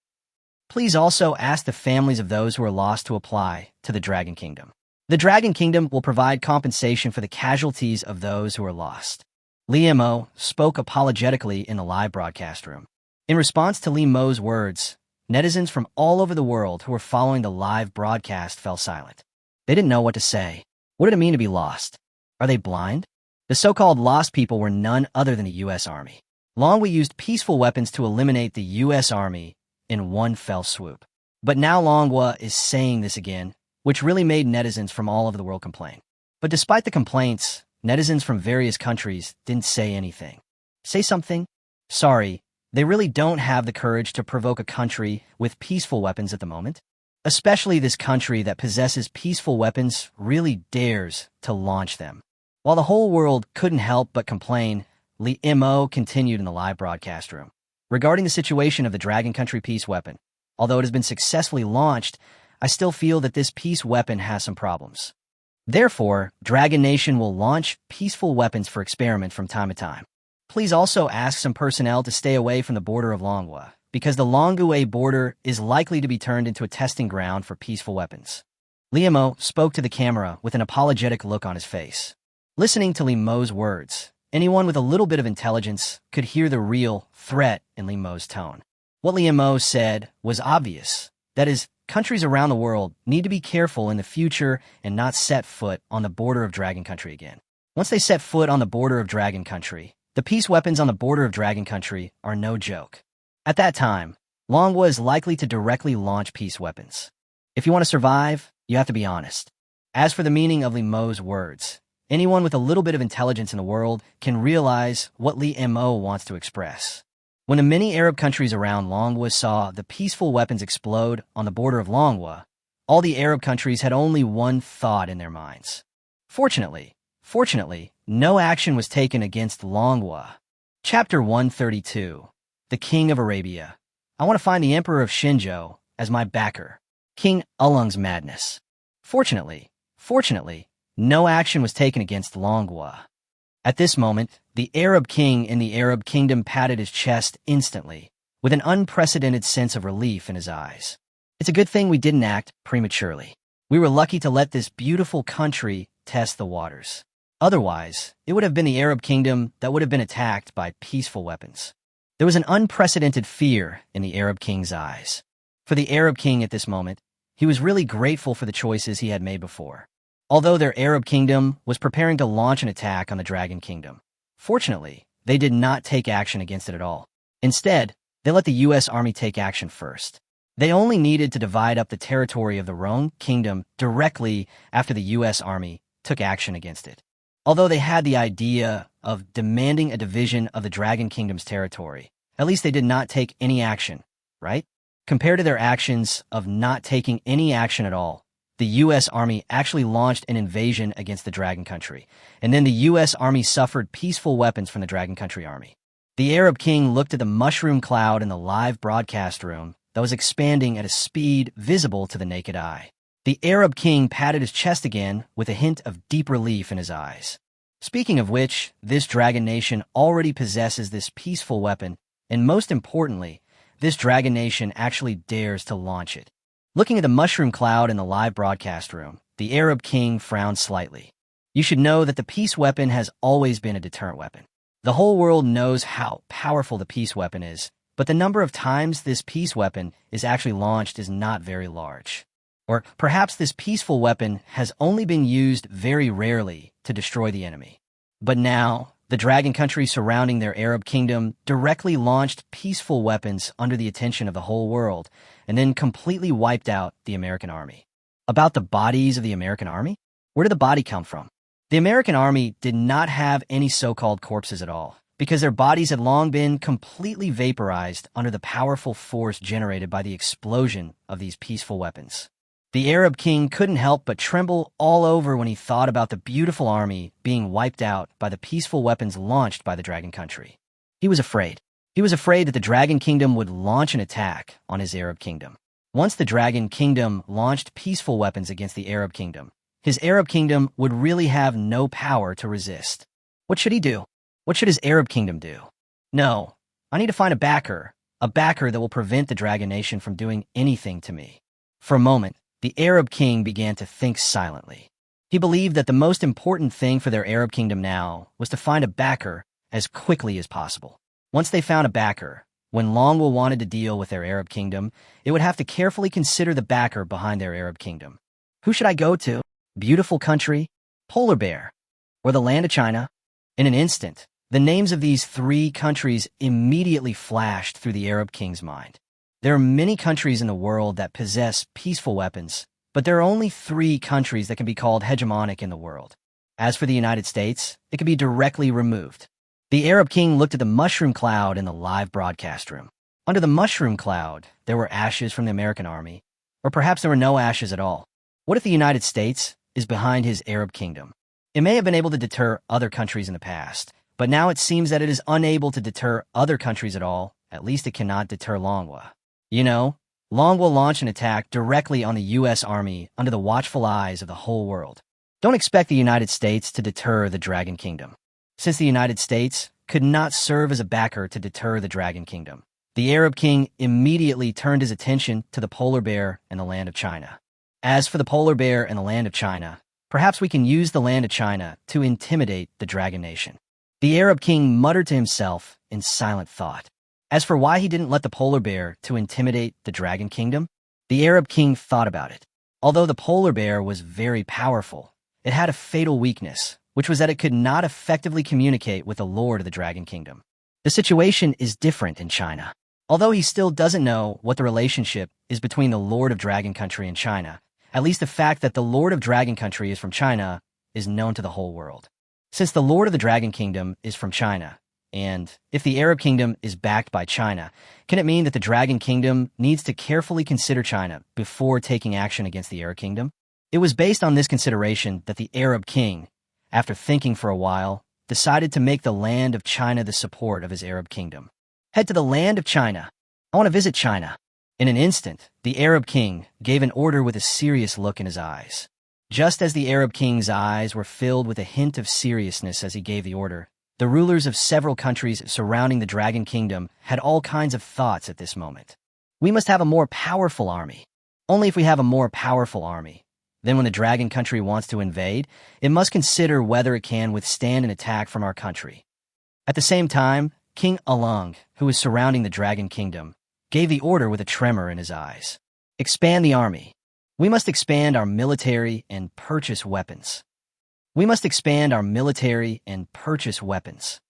Please also ask the families of those who are lost to apply to the Dragon Kingdom. The Dragon Kingdom will provide compensation for the casualties of those who are lost. Lee Mo spoke apologetically in the live broadcast room. In response to Lee Mo's words, netizens from all over the world who were following the live broadcast fell silent. They didn't know what to say. What did it mean to be lost? Are they blind? The so-called lost people were none other than the U.S. Army. We used peaceful weapons to eliminate the U.S. Army in one fell swoop. But now Manhwa is saying this again, which really made netizens from all over the world complain. But despite the complaints, netizens from various countries didn't say anything. Say something? Sorry, they really don't have the courage to provoke a country with peaceful weapons at the moment. Especially this country that possesses peaceful weapons really dares to launch them. While the whole world couldn't help but complain, Lee Mo continued in the live broadcast room. Regarding the situation of the Dragon Country peace weapon, although it has been successfully launched, I still feel that this peace weapon has some problems. Therefore, Dragon Nation will launch peaceful weapons for experiment from time to time. Please also ask some personnel to stay away from the border of Manhwa, because the Longguay border is likely to be turned into a testing ground for peaceful weapons. Lee Mo spoke to the camera with an apologetic look on his face. Listening to Lee Mo's words, anyone with a little bit of intelligence could hear the real threat in Lee Mo's tone. What Lee Mo said was obvious. That is, countries around the world need to be careful in the future and not set foot on the border of Dragon Country again. Once they set foot on the border of Dragon Country, the peace weapons on the border of Dragon Country are no joke. At that time, Manhwa is likely to directly launch peace weapons. If you want to survive, you have to be honest. As for the meaning of Lee Mo's words, anyone with a little bit of intelligence in the world can realize what Lee Mo wants to express. When the many Arab countries around Manhwa saw the peaceful weapons explode on the border of Manhwa, all the Arab countries had only one thought in their minds. Fortunately, no action was taken against Manhwa. Chapter 132. The King of Arabia. I want to find the Emperor of Shinjo as my backer. King Ulung's madness. Fortunately, no action was taken against Manhwa. At this moment, the Arab king in the Arab kingdom patted his chest instantly, with an unprecedented sense of relief in his eyes. It's a good thing we didn't act prematurely. We were lucky to let this beautiful country test the waters. Otherwise, it would have been the Arab kingdom that would have been attacked by peaceful weapons. There was an unprecedented fear in the Arab king's eyes. For the Arab king at this moment, he was really grateful for the choices he had made before. Although their Arab kingdom was preparing to launch an attack on the Dragon Kingdom, fortunately, they did not take action against it at all. Instead, they let the U.S. Army take action first. They only needed to divide up the territory of the Rhone Kingdom directly after the U.S. Army took action against it. Although they had the idea of demanding a division of the Dragon Kingdom's territory, at least they did not take any action, right? Compared to their actions of not taking any action at all, the U.S. Army actually launched an invasion against the Dragon Country, and then the U.S. Army suffered peaceful weapons from the Dragon Country Army. The Arab king looked at the mushroom cloud in the live broadcast room that was expanding at a speed visible to the naked eye. The Arab king patted his chest again with a hint of deep relief in his eyes. Speaking of which, this dragon nation already possesses this peaceful weapon, and most importantly, this dragon nation actually dares to launch it. Looking at the mushroom cloud in the live broadcast room, the Arab king frowned slightly. You should know that the peace weapon has always been a deterrent weapon. The whole world knows how powerful the peace weapon is, but the number of times this peace weapon is actually launched is not very large. Or perhaps this peaceful weapon has only been used very rarely to destroy the enemy. But now, the dragon country surrounding their Arab kingdom directly launched peaceful weapons under the attention of the whole world, and then completely wiped out the American army. About the bodies of the American army? Where did the body come from? The American army did not have any so-called corpses at all, because their bodies had long been completely vaporized under the powerful force generated by the explosion of these peaceful weapons. The Arab king couldn't help but tremble all over when he thought about the beautiful army being wiped out by the peaceful weapons launched by the Dragon Country. He was afraid. He was afraid that the Dragon Kingdom would launch an attack on his Arab kingdom. Once the Dragon Kingdom launched peaceful weapons against the Arab kingdom, his Arab kingdom would really have no power to resist. What should he do? What should his Arab kingdom do? No, I need to find a backer that will prevent the Dragon Nation from doing anything to me. For a moment, the Arab king began to think silently. He believed that the most important thing for their Arab kingdom now was to find a backer as quickly as possible. Once they found a backer, when Longwell wanted to deal with their Arab kingdom, it would have to carefully consider the backer behind their Arab kingdom. Who should I go to? Beautiful country, polar bear, or the land of China? In an instant, the names of these three countries immediately flashed through the Arab king's mind. There are many countries in the world that possess peaceful weapons, but there are only 3 countries that can be called hegemonic in the world. As for the United States, it can be directly removed. The Arab king looked at the mushroom cloud in the live broadcast room. Under the mushroom cloud, there were ashes from the American army, or perhaps there were no ashes at all. What if the United States is behind his Arab kingdom? It may have been able to deter other countries in the past, but now it seems that it is unable to deter other countries at all. At least it cannot deter Longwa. You know, Long will launch an attack directly on the U.S. Army under the watchful eyes of the whole world. Don't expect the United States to deter the Dragon Kingdom. Since the United States could not serve as a backer to deter the Dragon Kingdom, the Arab king immediately turned his attention to the polar bear and the land of China. As for the polar bear and the land of China, perhaps we can use the land of China to intimidate the Dragon Nation. The Arab king muttered to himself in silent thought. As for why he didn't let the polar bear to intimidate the Dragon Kingdom, the Arab king thought about it. Although the polar bear was very powerful, it had a fatal weakness, which was that it could not effectively communicate with the Lord of the Dragon Kingdom. The situation is different in China. Although he still doesn't know what the relationship is between the Lord of Dragon Country and China, at least the fact that the Lord of Dragon Country is from China is known to the whole world. Since the Lord of the Dragon Kingdom is from China, and if the Arab Kingdom is backed by China, can it mean that the Dragon Kingdom needs to carefully consider China before taking action against the Arab Kingdom? It was based on this consideration that the Arab king, after thinking for a while, decided to make the land of China the support of his Arab Kingdom. Head to the land of China. I want to visit China. In an instant, the Arab king gave an order with a serious look in his eyes. Just as the Arab king's eyes were filled with a hint of seriousness as he gave the order, the rulers of several countries surrounding the Dragon Kingdom had all kinds of thoughts at this moment. We must have a more powerful army. Only if we have a more powerful army. Then when the dragon country wants to invade, it must consider whether it can withstand an attack from our country. At the same time, King Alung, who was surrounding the dragon kingdom, gave the order with a tremor in his eyes. Expand the army. We must expand our military and purchase weapons. We must expand our military and purchase weapons.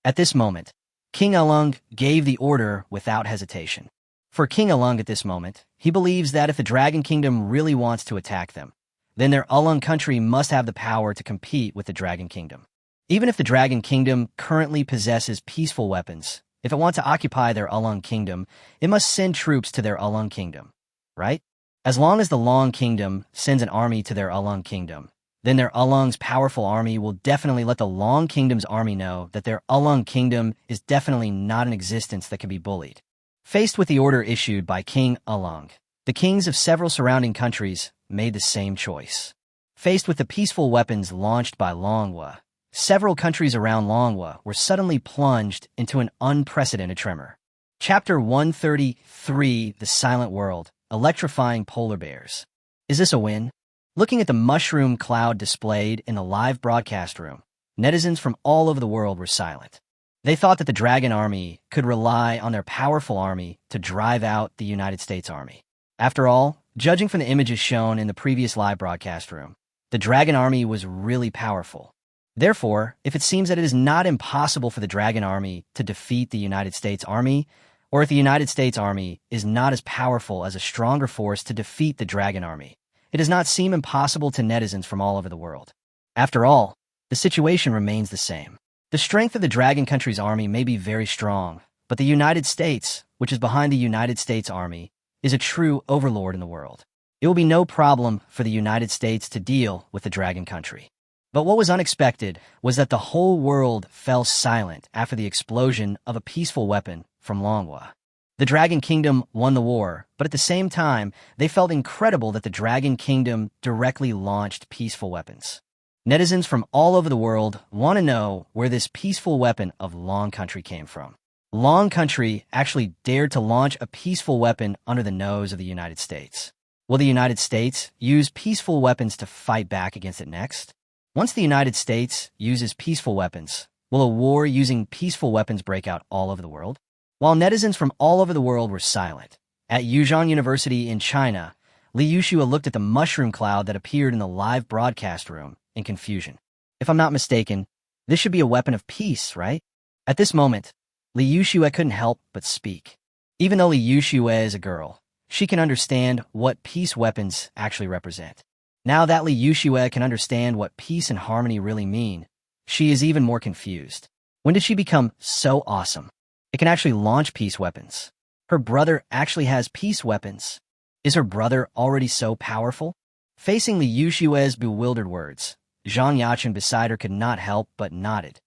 At this moment, King Alung gave the order without hesitation. For King Alung at this moment, he believes that if the Dragon Kingdom really wants to attack them, then their Alung country must have the power to compete with the Dragon Kingdom. Even if the Dragon Kingdom currently possesses peaceful weapons, if it wants to occupy their Alung Kingdom, it must send troops to their Alung Kingdom, right? As long as the Long Kingdom sends an army to their Alung Kingdom, then their Alung's powerful army will definitely let the Long Kingdom's army know that their Alung Kingdom is definitely not an existence that can be bullied. Faced with the order issued by King Alung, the kings of several surrounding countries made the same choice. Faced with the peaceful weapons launched by Manhwa, several countries around Manhwa were suddenly plunged into an unprecedented tremor. Chapter 133, The Silent World, Electrifying Polar Bears. Is this a win? Looking at the mushroom cloud displayed in the live broadcast room, netizens from all over the world were silent. They thought that the Dragon Army could rely on their powerful army to drive out the United States Army. After all, judging from the images shown in the previous live broadcast room, the Dragon Army was really powerful. Therefore, if it seems that it is not impossible for the Dragon Army to defeat the United States Army, or if the United States Army is not as powerful as a stronger force to defeat the Dragon Army, it does not seem impossible to netizens from all over the world. After all, the situation remains the same. The strength of the Dragon Country's army may be very strong, but the United States, which is behind the United States Army, is a true overlord in the world. It will be no problem for the United States to deal with the Dragon Country. But what was unexpected was that the whole world fell silent after the explosion of a peaceful weapon from Manhwa. The Dragon Kingdom won the war, but at the same time, they felt incredible that the Dragon Kingdom directly launched peaceful weapons. Netizens from all over the world want to know where this peaceful weapon of Long Country came from. Long Country actually dared to launch a peaceful weapon under the nose of the United States. Will the United States use peaceful weapons to fight back against it next? Once the United States uses peaceful weapons, will a war using peaceful weapons break out all over the world? While netizens from all over the world were silent, at Yuzhong University in China, Li Yushua looked at the mushroom cloud that appeared in the live broadcast room in confusion. If I'm not mistaken, this should be a weapon of peace, right? At this moment, Li Yushua couldn't help but speak. Even though Li Yushua is a girl, she can understand what peace weapons actually represent. Now that Li Yushua can understand what peace and harmony really mean, she is even more confused. When did she become so awesome? It can actually launch peace weapons. Her brother actually has peace weapons. Is her brother already so powerful? Facing Li Yushua's bewildered words, Zhang Yaqin beside her could not help but nodded.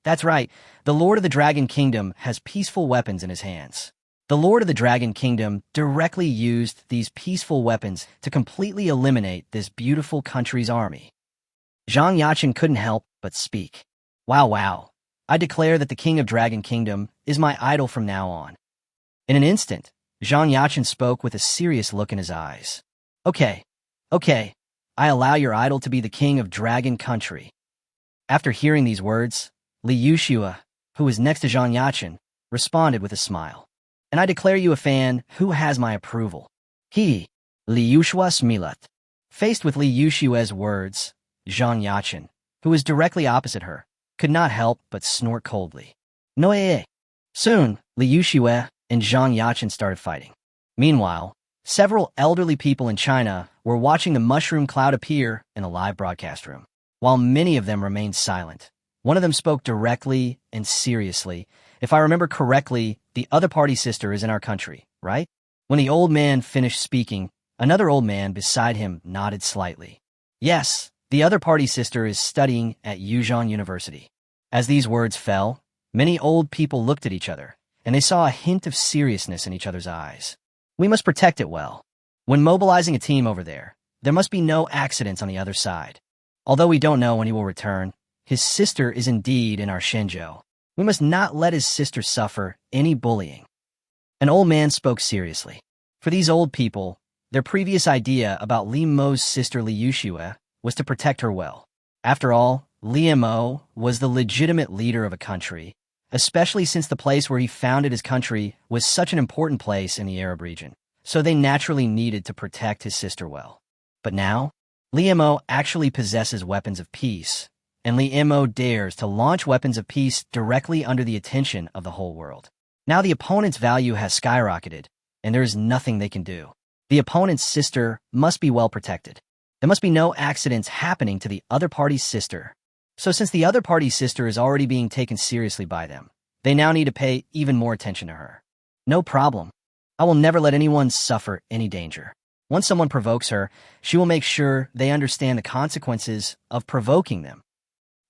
That's right, the Lord of the Dragon Kingdom has peaceful weapons in his hands. The Lord of the Dragon Kingdom directly used these peaceful weapons to completely eliminate this beautiful country's army. Zhang Yaqin couldn't help but speak. Wow. I declare that the King of Dragon Kingdom is my idol from now on. In an instant, Zhang Yaqin spoke with a serious look in his eyes. Okay, I allow your idol to be the King of Dragon Country. After hearing these words, Li Yushua, who was next to Zhang Yaqin, responded with a smile. And I declare you a fan who has my approval. He, Li Yushua Smilat. Faced with Li Yushua's words, Zhang Yaqin, who was directly opposite her, could not help but snort coldly. No. Soon, Li Yushua and Zhang Yaqin started fighting. Meanwhile, several elderly people in China were watching the mushroom cloud appear in the live broadcast room. While many of them remained silent, one of them spoke directly and seriously. If I remember correctly, the other party sister is in our country, right? When the old man finished speaking, another old man beside him nodded slightly. Yes, the other party sister is studying at Yuzhong University. As these words fell, many old people looked at each other, and they saw a hint of seriousness in each other's eyes. We must protect it well. When mobilizing a team over there must be no accidents on the other side. Although we don't know when he will return, his sister is indeed in our Shenzhou. We must not let his sister suffer any bullying. An old man spoke seriously. For these old people, Their previous idea about Li Mo's sister Li Yuxue was to protect her well. After all, Li Mo was the legitimate leader of a country, especially since the place where he founded his country was such an important place in the Arab region. So they naturally needed to protect his sister well. But now, Li Mo actually possesses weapons of peace, and Li Mo dares to launch weapons of peace directly under the attention of the whole world. Now the opponent's value has skyrocketed, and there is nothing they can do. The opponent's sister must be well protected. There must be no accidents happening to the other party's sister. So since the other party's sister is already being taken seriously by them, they now need to pay even more attention to her. No problem. I will never let anyone suffer any danger. Once someone provokes her, she will make sure they understand the consequences of provoking them.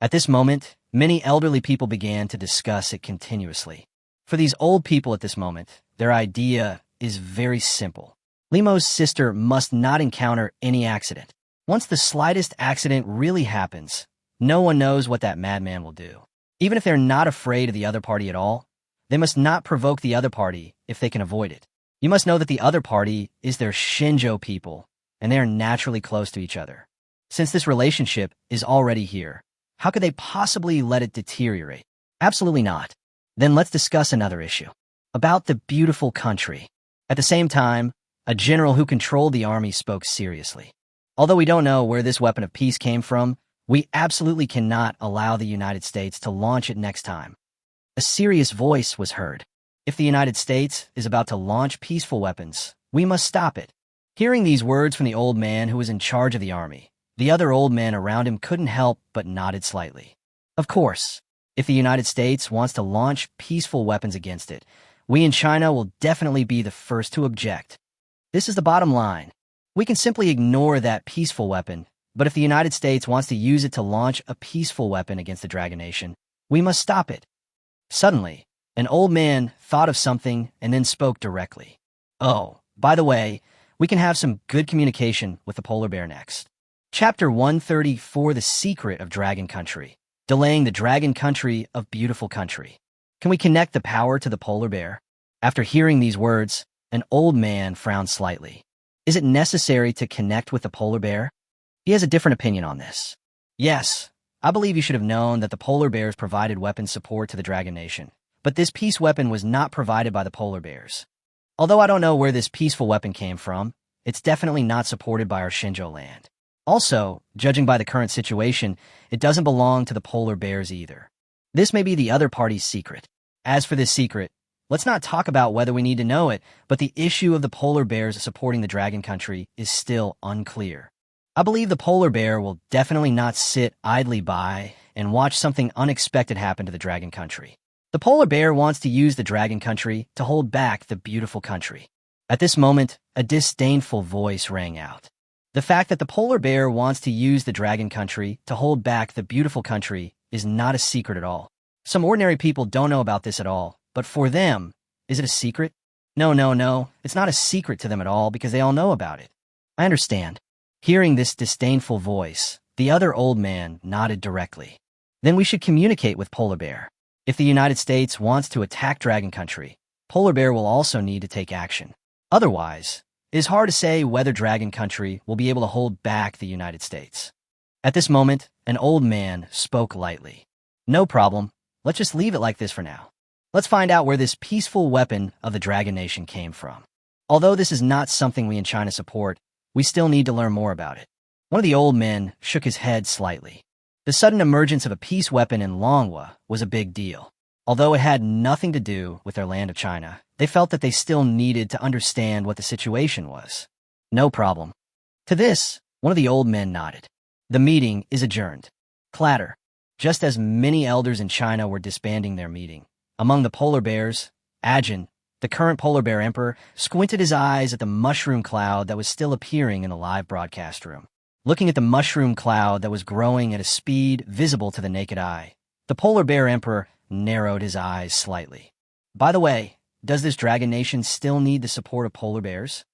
At this moment, many elderly people began to discuss it continuously. For these old people at this moment, their idea is very simple. Li Mo's sister must not encounter any accident. Once the slightest accident really happens, no one knows what that madman will do. Even if they're not afraid of the other party at all, they must not provoke the other party if they can avoid it. You must know that the other party is their Shinjo people, and they are naturally close to each other. Since this relationship is already here, how could they possibly let it deteriorate? Absolutely not. Then let's discuss another issue. About the beautiful country. At the same time, a general who controlled the army spoke seriously. Although we don't know where this weapon of peace came from, we absolutely cannot allow the United States to launch it next time. A serious voice was heard. If the United States is about to launch peaceful weapons, we must stop it. Hearing these words from the old man who was in charge of the army, the other old men around him couldn't help but nodded slightly. Of course, if the United States wants to launch peaceful weapons against it, we in China will definitely be the first to object. This is the bottom line. We can simply ignore that peaceful weapon, but if the United States wants to use it to launch a peaceful weapon against the Dragon Nation, we must stop it. Suddenly, an old man thought of something and then spoke directly. Oh, by the way, we can have some good communication with the polar bear next. Chapter 134, The Secret of Dragon Country. Delaying the Dragon Country of Beautiful Country. Can we connect the power to the polar bear? After hearing these words, an old man frowned slightly. Is it necessary to connect with the polar bear? He has a different opinion on this. Yes, I believe you should have known that the polar bears provided weapon support to the Dragon Nation, but this peace weapon was not provided by the polar bears. Although I don't know where this peaceful weapon came from, it's definitely not supported by our Shinjo land. Also, judging by the current situation, it doesn't belong to the polar bears either. This may be the other party's secret. As for this secret, let's not talk about whether we need to know it, but the issue of the polar bears supporting the Dragon Country is still unclear. I believe the polar bear will definitely not sit idly by and watch something unexpected happen to the Dragon Country. The polar bear wants to use the Dragon Country to hold back the beautiful country. At this moment, a disdainful voice rang out. The fact that the polar bear wants to use the Dragon Country to hold back the beautiful country is not a secret at all. Some ordinary people don't know about this at all, but for them, is it a secret? No, it's not a secret to them at all because they all know about it. I understand. Hearing this disdainful voice, the other old man nodded directly. Then we should communicate with Polar Bear. If the United States wants to attack Dragon Country, Polar Bear will also need to take action. Otherwise, it is hard to say whether Dragon Country will be able to hold back the United States. At this moment, an old man spoke lightly. No problem. Let's just leave it like this for now. Let's find out where this peaceful weapon of the Dragon Nation came from. Although this is not something we in China support, we still need to learn more about it. One of the old men shook his head slightly. The sudden emergence of a peace weapon in Manhwa was a big deal. Although it had nothing to do with their land of China, they felt that they still needed to understand what the situation was. No problem. To this, one of the old men nodded. The meeting is adjourned. Clatter. Just as many elders in China were disbanding their meeting, among the polar bears, Ajin, the current polar bear emperor, squinted his eyes at the mushroom cloud that was still appearing in the live broadcast room. Looking at the mushroom cloud that was growing at a speed visible to the naked eye, the polar bear emperor narrowed his eyes slightly. By the way, does this Dragon Nation still need the support of polar bears?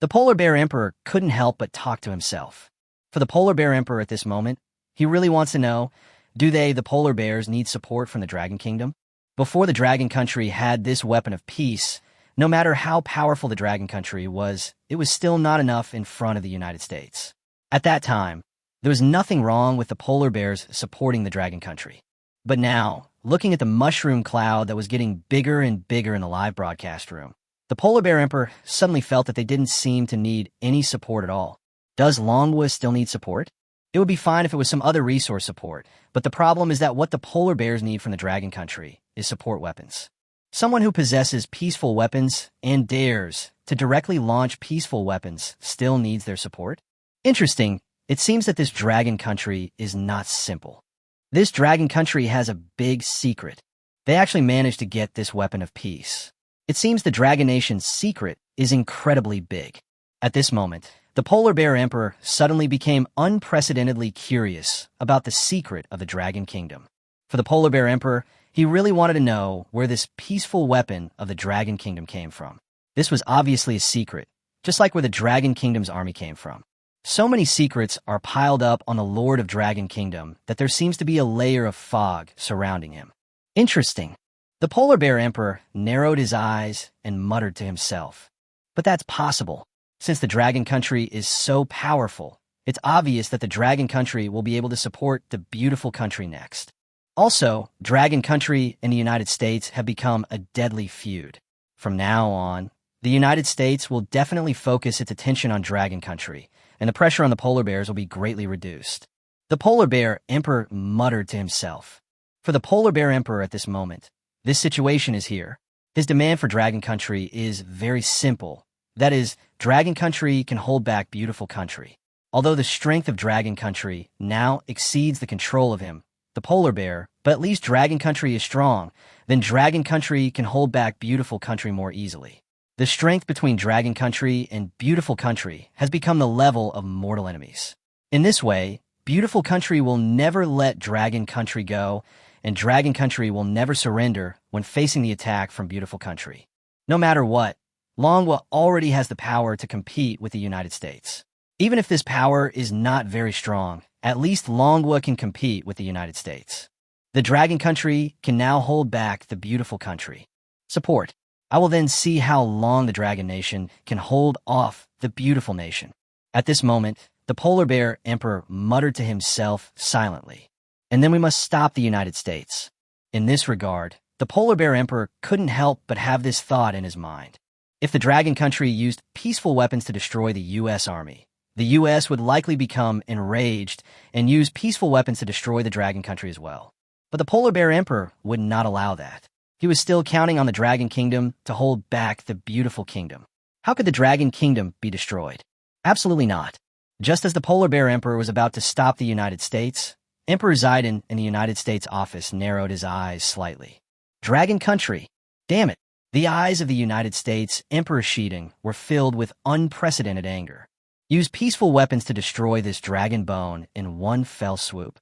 The polar bear emperor couldn't help but talk to himself. For the polar bear emperor at this moment, he really wants to know, do they, the polar bears, need support from the Dragon Kingdom? Before the Dragon Country had this weapon of peace, No matter how powerful the Dragon Country was, it was still not enough in front of the United States. At that time, there was nothing wrong with the polar bears supporting the Dragon Country. But now, looking at the mushroom cloud that was getting bigger and bigger in the live broadcast room, the polar bear emperor suddenly felt that they didn't seem to need any support at all. Does Longwa still need support? It would be fine if it was some other resource support, but the problem is that what the polar bears need from the Dragon Country is support weapons. Someone who possesses peaceful weapons and dares to directly launch peaceful weapons still needs their support? Interesting, it seems that this Dragon Country is not simple. This Dragon Country has a big secret. They actually managed to get this weapon of peace. It seems the Dragon Nation's secret is incredibly big. At this moment, the Polar Bear Emperor suddenly became unprecedentedly curious about the secret of the Dragon Kingdom. For the Polar Bear Emperor, he really wanted to know where this peaceful weapon of the Dragon Kingdom came from. This was obviously a secret, just like where the Dragon Kingdom's army came from. So many secrets are piled up on the Lord of Dragon Kingdom that there seems to be a layer of fog surrounding him. Interesting. The Polar Bear Emperor narrowed his eyes and muttered to himself. But that's possible. Since the Dragon Country is so powerful, it's obvious that the Dragon Country will be able to support the beautiful country next. Also, Dragon Country and the United States have become a deadly feud. From now on, the United States will definitely focus its attention on Dragon Country, and the pressure on the polar bears will be greatly reduced. The Polar Bear Emperor muttered to himself. For the Polar Bear Emperor at this moment, this situation is here. His demand for Dragon Country is very simple. That is, Dragon Country can hold back beautiful country. Although the strength of Dragon Country now exceeds the control of him, the polar bear, but at least Dragon Country is strong, then Dragon Country can hold back beautiful country more easily. The strength between Dragon Country and beautiful country has become the level of mortal enemies. In this way, beautiful country will never let Dragon Country go, and Dragon Country will never surrender when facing the attack from beautiful country. No matter what, Longwa already has the power to compete with the United States. Even if this power is not very strong, at least Longwa can compete with the United States. The Dragon Country can now hold back the beautiful country. Support. I will then see how long the Dragon Nation can hold off the beautiful nation. At this moment, the Polar Bear Emperor muttered to himself silently. And then we must stop the United States. In this regard, the Polar Bear Emperor couldn't help but have this thought in his mind. If the Dragon Country used peaceful weapons to destroy the U.S. Army, the U.S. would likely become enraged and use peaceful weapons to destroy the Dragon Country as well. But the Polar Bear Emperor would not allow that. He was still counting on the Dragon Kingdom to hold back the beautiful kingdom. How could the Dragon Kingdom be destroyed? Absolutely not. Just as the Polar Bear Emperor was about to stop the United States, Emperor Zidane in the United States office narrowed his eyes slightly. Dragon Country. Damn it. The eyes of the United States Emperor Shiding were filled with unprecedented anger. Use peaceful weapons to destroy this dragon bone in one fell swoop.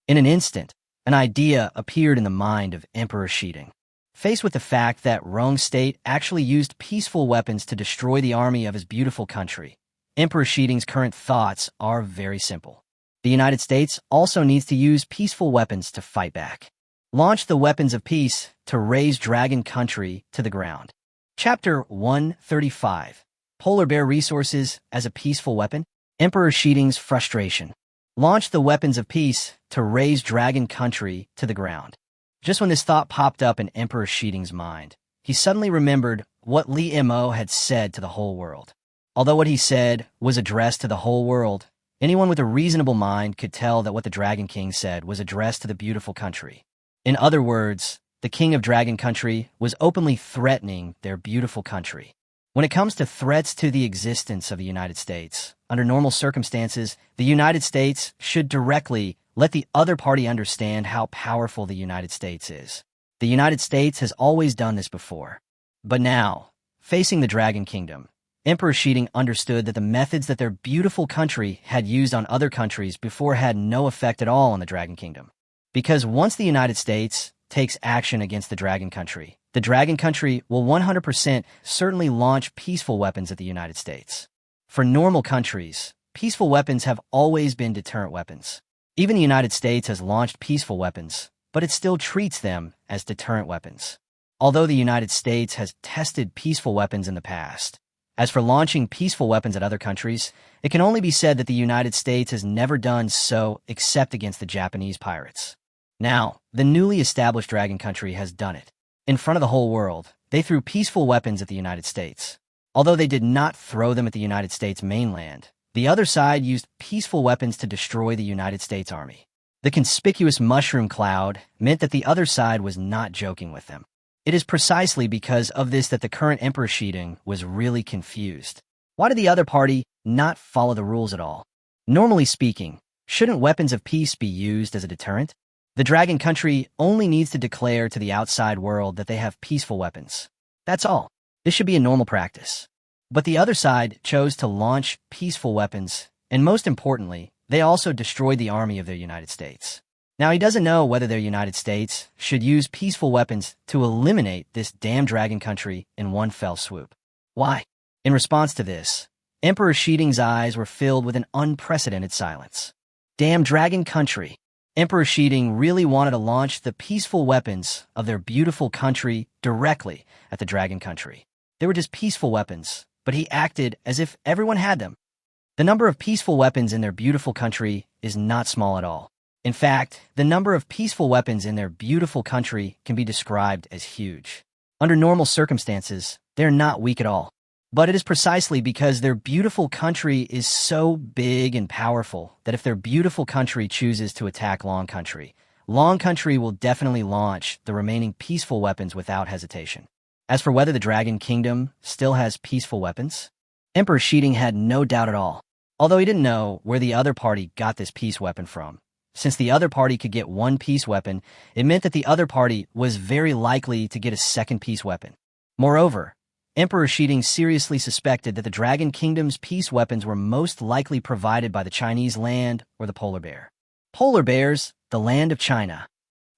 In an instant, an idea appeared in the mind of Emperor Shiding. Faced with the fact that Rome State actually used peaceful weapons to destroy the army of his beautiful country, Emperor Shiding's current thoughts are very simple. The United States also needs to use peaceful weapons to fight back. Launch the weapons of peace to raise Dragon Country to the ground. Chapter 135. Polar Bear Resources as a Peaceful Weapon. Emperor Shiding's frustration. Launch the weapons of peace to raise Dragon Country to the ground. Just when this thought popped up in Emperor Shiding's mind, he suddenly remembered what Li Mo had said to the whole world. Although what he said was addressed to the whole world, anyone with a reasonable mind could tell that what the Dragon King said was addressed to the beautiful country. In other words, the King of Dragon Country was openly threatening their beautiful country. When it comes to threats to the existence of the United States, under normal circumstances, the United States should directly let the other party understand how powerful the United States is. The United States has always done this before. But now, facing the Dragon Kingdom, Emperor Shiding understood that the methods that their beautiful country had used on other countries before had no effect at all on the Dragon Kingdom. Because once the United States takes action against the Dragon Country will 100% certainly launch peaceful weapons at the United States. For normal countries, peaceful weapons have always been deterrent weapons. Even the United States has launched peaceful weapons, but it still treats them as deterrent weapons. although the United States has tested peaceful weapons in the past. As for launching peaceful weapons at other countries, it can only be said that the United States has never done so except against the Japanese pirates. Now, the newly established Dragon Country has done it. In front of the whole world, they threw peaceful weapons at the United States. Although they did not throw them at the United States mainland, the other side used peaceful weapons to destroy the United States Army. The conspicuous mushroom cloud meant that the other side was not joking with them. It is precisely because of this that the current Emperor Shidong was really confused. Why did the other party not follow the rules at all? Normally speaking, shouldn't weapons of peace be used as a deterrent? The Dragon Country only needs to declare to the outside world that they have peaceful weapons. That's all. This should be a normal practice. But the other side chose to launch peaceful weapons, and most importantly, they also destroyed the army of the United States. Now, he doesn't know whether the United States should use peaceful weapons to eliminate this damn Dragon Country in one fell swoop. Why? In response to this, Emperor Shidong's eyes were filled with an unprecedented silence. Damn Dragon Country. Emperor Shidong really wanted to launch the peaceful weapons of their beautiful country directly at the Dragon Country. They were just peaceful weapons, but he acted as if everyone had them. The number of peaceful weapons in their beautiful country is not small at all. In fact, the number of peaceful weapons in their beautiful country can be described as huge. Under normal circumstances, they're not weak at all. But it is precisely because their beautiful country is so big and powerful that if their beautiful country chooses to attack Long Country will definitely launch the remaining peaceful weapons without hesitation. As for whether the Dragon Kingdom still has peaceful weapons, Emperor Shidong had no doubt at all, although he didn't know where the other party got this peace weapon from. Since the other party could get one peace weapon, it meant that the other party was very likely to get a second peace weapon. Moreover, Emperor Shidong seriously suspected that the Dragon Kingdom's peace weapons were most likely provided by the Chinese land or the polar bear. Polar bears, the land of China.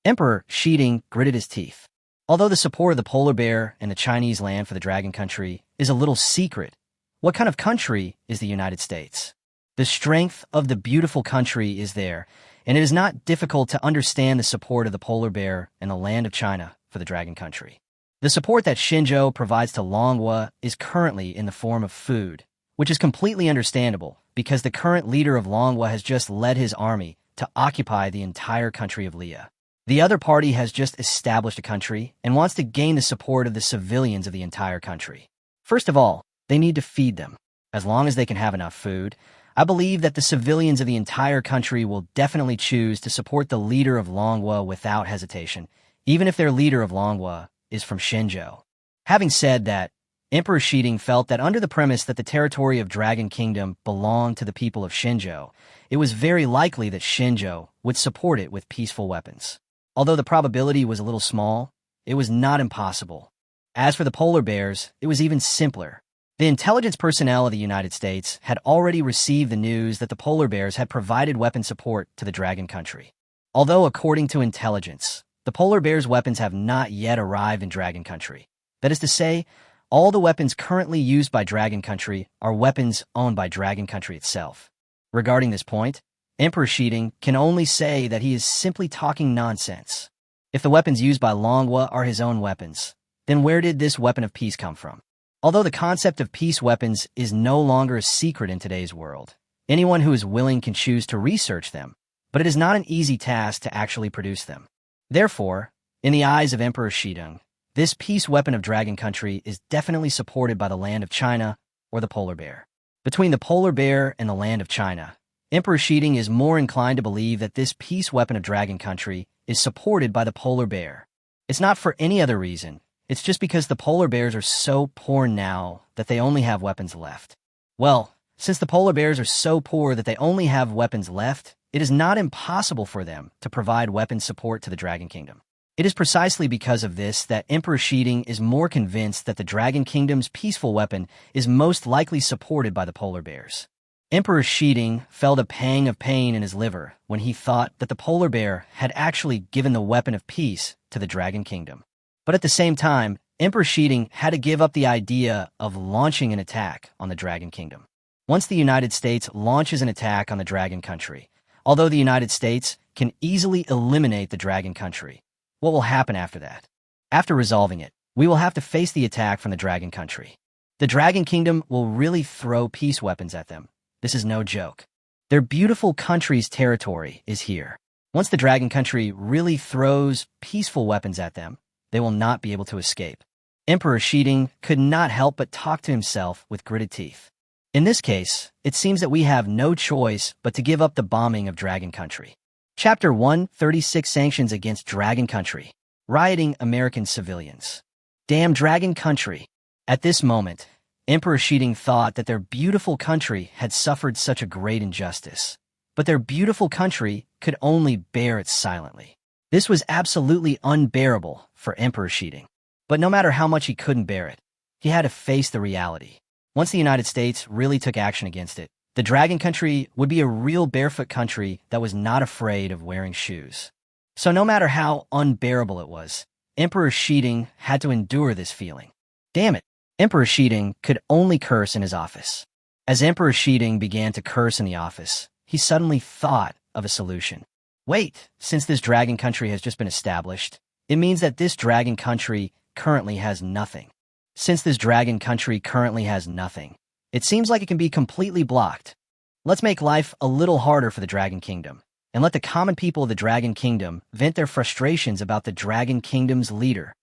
Emperor Shidong gritted his teeth. Although the support of the polar bear and the Chinese land for the Dragon Country is a little secret, what kind of country is the United States? The strength of the beautiful country is there, and it is not difficult to understand the support of the polar bear and the land of China for the Dragon Country. The support that Shenzhou provides to Manhwa is currently in the form of food, which is completely understandable because the current leader of Manhwa has just led his army to occupy the entire country of Leah. The other party has just established a country and wants to gain the support of the civilians of the entire country. First of all, they need to feed them. As long as they can have enough food, I believe that the civilians of the entire country will definitely choose to support the leader of Manhwa without hesitation, even if their leader of Manhwa is from Shenzhou. Having said that, Emperor Shidong felt that under the premise that the territory of Dragon Kingdom belonged to the people of Shenzhou, it was very likely that Shenzhou would support it with peaceful weapons. Although the probability was a little small, it was not impossible. As for the polar bears, it was even simpler. The intelligence personnel of the United States had already received the news that the polar bears had provided weapon support to the Dragon Country. Although, according to intelligence, the polar bears' weapons have not yet arrived in Dragon Country. That is to say, all the weapons currently used by Dragon Country are weapons owned by Dragon Country itself. Regarding this point, Emperor Shidong can only say that he is simply talking nonsense. If the weapons used by Manhwa are his own weapons, then where did this weapon of peace come from? Although the concept of peace weapons is no longer a secret in today's world, anyone who is willing can choose to research them, but it is not an easy task to actually produce them. Therefore, in the eyes of Emperor Shidong, this peace weapon of Dragon Country is definitely supported by the land of China or the polar bear. Between the polar bear and the land of China, Emperor Shidong is more inclined to believe that this peace weapon of Dragon Country is supported by the polar bear. It's not for any other reason. It's just because the polar bears are so poor now that they only have weapons left. Well, since the polar bears are so poor that they only have weapons left, it is not impossible for them to provide weapon support to the Dragon Kingdom. It is precisely because of this that Emperor Shidong is more convinced that the Dragon Kingdom's peaceful weapon is most likely supported by the polar bears. Emperor Shidong felt a pang of pain in his liver when he thought that the polar bear had actually given the weapon of peace to the Dragon Kingdom. But at the same time, Emperor Shidong had to give up the idea of launching an attack on the Dragon Kingdom. Once the United States launches an attack on the Dragon Country, although the United States can easily eliminate the Dragon Country, what will happen after that? After resolving it, we will have to face the attack from the Dragon Country. The Dragon Kingdom will really throw peace weapons at them. This is no joke. Their beautiful country's territory is here. Once the Dragon Country really throws peaceful weapons at them, they will not be able to escape. Emperor Shiding could not help but talk to himself with gritted teeth. In this case, it seems that we have no choice but to give up the bombing of Dragon Country. Chapter 136 Sanctions against Dragon Country. Rioting American civilians. Damn Dragon Country. At this moment, Emperor Shiding thought that their beautiful country had suffered such a great injustice. But their beautiful country could only bear it silently. This was absolutely unbearable for Emperor Shiding. But no matter how much he couldn't bear it, he had to face the reality. Once the United States really took action against it, the Dragon Country would be a real barefoot country that was not afraid of wearing shoes. So no matter how unbearable it was, Emperor Shiding had to endure this feeling. Damn it, Emperor Shiding could only curse in his office. As Emperor Shiding began to curse in the office, he suddenly thought of a solution. Wait, since this Dragon Country has just been established, it means that this Dragon Country currently has nothing. Since this Dragon Country currently has nothing, it seems like it can be completely blocked. Let's make life a little harder for the Dragon Kingdom, and let the common people of the Dragon Kingdom vent their frustrations about the Dragon Kingdom's leader.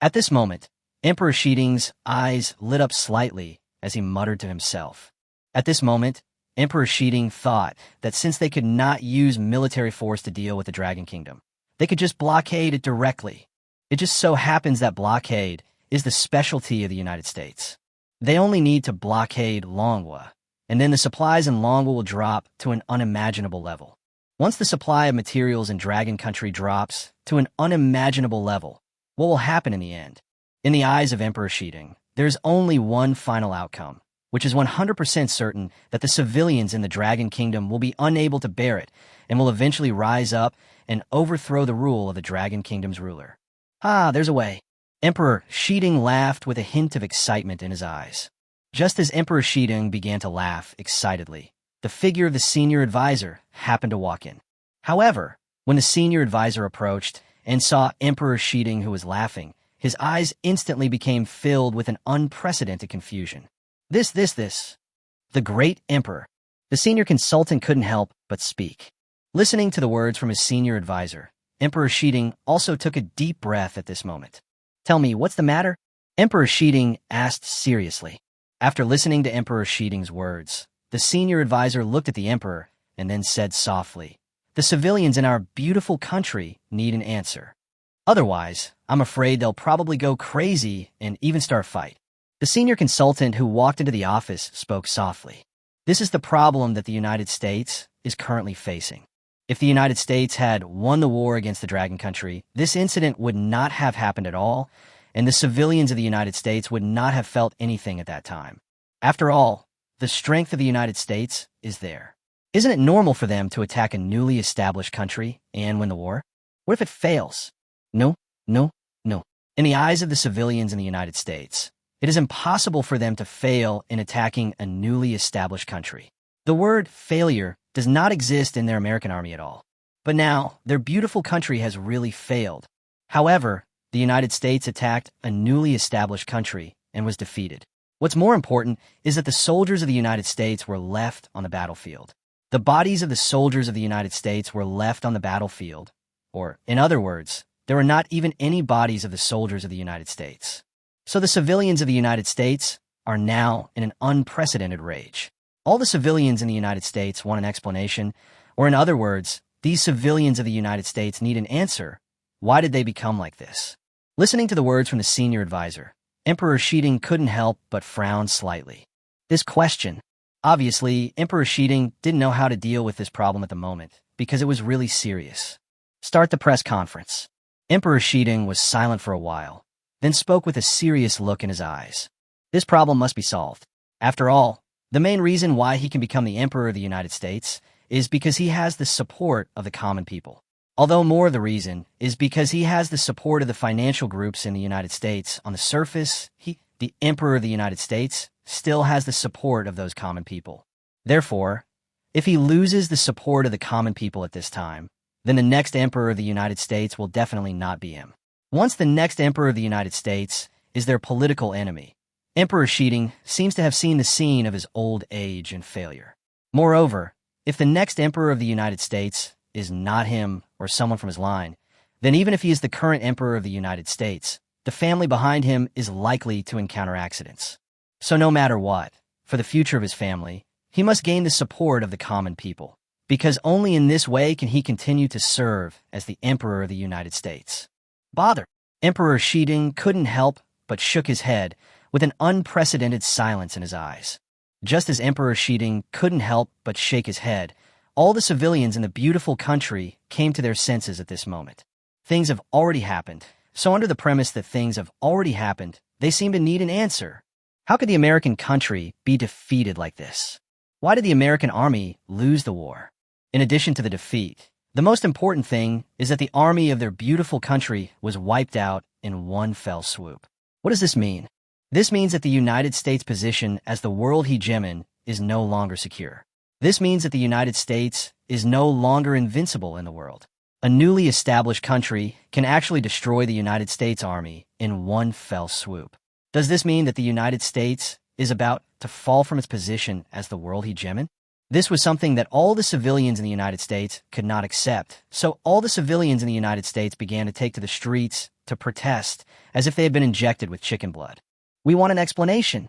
At this moment, Emperor Shiding's eyes lit up slightly as he muttered to himself. At this moment, Emperor Shiding thought that since they could not use military force to deal with the Dragon Kingdom, they could just blockade it directly. It just so happens that blockade is the specialty of the United States. They only need to blockade Manhwa, and then the supplies in Manhwa will drop to an unimaginable level. Once the supply of materials in Dragon Country drops to an unimaginable level, what will happen in the end? In the eyes of Emperor Shiding, there's only one final outcome, which is 100% certain that the civilians in the Dragon Kingdom will be unable to bear it and will eventually rise up and overthrow the rule of the Dragon Kingdom's ruler. Ah, there's a way. Emperor Shiding laughed with a hint of excitement in his eyes. Just as Emperor Shiding began to laugh excitedly, the figure of the senior advisor happened to walk in. However, when the senior advisor approached and saw Emperor Shiding who was laughing, his eyes instantly became filled with an unprecedented confusion. This. The great emperor. The senior consultant couldn't help but speak. Listening to the words from his senior advisor, Emperor Shiding also took a deep breath at this moment. Tell me, what's the matter? Emperor Shiding asked seriously. After listening to Emperor Shiding's words, the senior advisor looked at the emperor and then said softly, "The civilians in our beautiful country need an answer. Otherwise, I'm afraid they'll probably go crazy and even start a fight." The senior consultant who walked into the office spoke softly. This is the problem that the United States is currently facing. If the United States had won the war against the Dragon Country, this incident would not have happened at all, and the civilians of the United States would not have felt anything at that time. After all, the strength of the United States is there. Isn't it normal for them to attack a newly established country and win the war? What if it fails? No. In the eyes of the civilians in the United States, it is impossible for them to fail in attacking a newly established country. The word failure does not exist in their American army at all. But now, their beautiful country has really failed. However, the United States attacked a newly established country and was defeated. What's more important is that the soldiers of the United States were left on the battlefield. The bodies of the soldiers of the United States were left on the battlefield. Or, in other words, there were not even any bodies of the soldiers of the United States. So the civilians of the United States are now in an unprecedented rage. All the civilians in the United States want an explanation, or in other words, these civilians of the United States need an answer. Why did they become like this? Listening to the words from the senior advisor, Emperor Shiding couldn't help but frown slightly. This question. Obviously, Emperor Shiding didn't know how to deal with this problem at the moment, because it was really serious. Start the press conference. Emperor Shiding was silent for a while, then spoke with a serious look in his eyes. This problem must be solved. After all, the main reason why he can become the Emperor of the United States is because he has the support of the common people. Although more of the reason is because he has the support of the financial groups in the United States. On the surface, the Emperor of the United States, still has the support of those common people. Therefore, if he loses the support of the common people at this time, then the next Emperor of the United States will definitely not be him. Once the next emperor of the United States is their political enemy, Emperor Shiding seems to have seen the scene of his old age and failure. Moreover, if the next emperor of the United States is not him or someone from his line, then even if he is the current emperor of the United States, the family behind him is likely to encounter accidents. So no matter what, for the future of his family, he must gain the support of the common people, because only in this way can he continue to serve as the emperor of the United States. Bother! Emperor Shiding couldn't help but shook his head with an unprecedented silence in his eyes. Just as Emperor Shiding couldn't help but shake his head, all the civilians in the beautiful country came to their senses at this moment. Things have already happened, so under the premise that things have already happened, they seem to need an answer. How could the American country be defeated like this? Why did the American army lose the war? In addition to the defeat, the most important thing is that the army of their beautiful country was wiped out in one fell swoop. What does this mean? This means that the United States' position as the world hegemon is no longer secure. This means that the United States is no longer invincible in the world. A newly established country can actually destroy the United States Army in one fell swoop. Does this mean that the United States is about to fall from its position as the world hegemon? This was something that all the civilians in the United States could not accept, so all the civilians in the United States began to take to the streets to protest as if they had been injected with chicken blood. We want an explanation.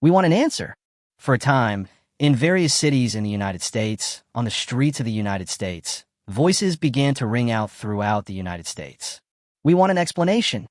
We want an answer. For a time, in various cities in the United States, on the streets of the United States, voices began to ring out throughout the United States. We want an explanation.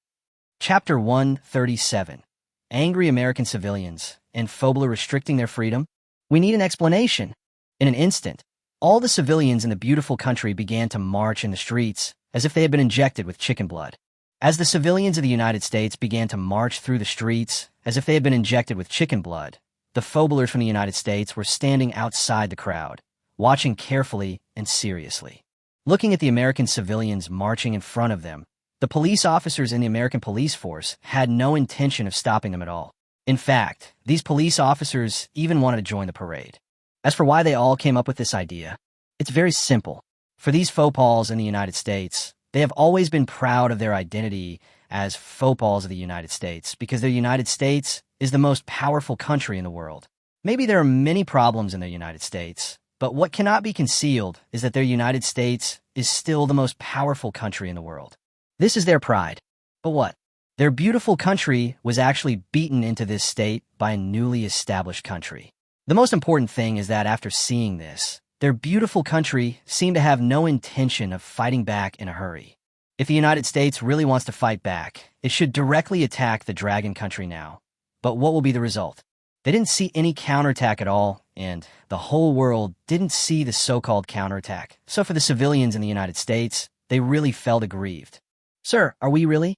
Chapter 137. Angry American civilians and Phobler restricting their freedom. We need an explanation. In an instant, all the civilians in the beautiful country began to march in the streets as if they had been injected with chicken blood. As the civilians of the United States began to march through the streets as if they had been injected with chicken blood, the Phoblers from the United States were standing outside the crowd, watching carefully and seriously. Looking at the American civilians marching in front of them, the police officers in the American police force had no intention of stopping them at all. In fact, these police officers even wanted to join the parade. As for why they all came up with this idea, it's very simple. For these faux pas in the United States, they have always been proud of their identity as faux pas of the United States because the United States is the most powerful country in the world. Maybe there are many problems in the United States, but what cannot be concealed is that their United States is still the most powerful country in the world. This is their pride. But what? Their beautiful country was actually beaten into this state by a newly established country. The most important thing is that after seeing this, their beautiful country seemed to have no intention of fighting back in a hurry. If the United States really wants to fight back, it should directly attack the dragon country now. But what will be the result? They didn't see any counterattack at all, and the whole world didn't see the so-called counterattack. So for the civilians in the United States, they really felt aggrieved. Sir, are we really?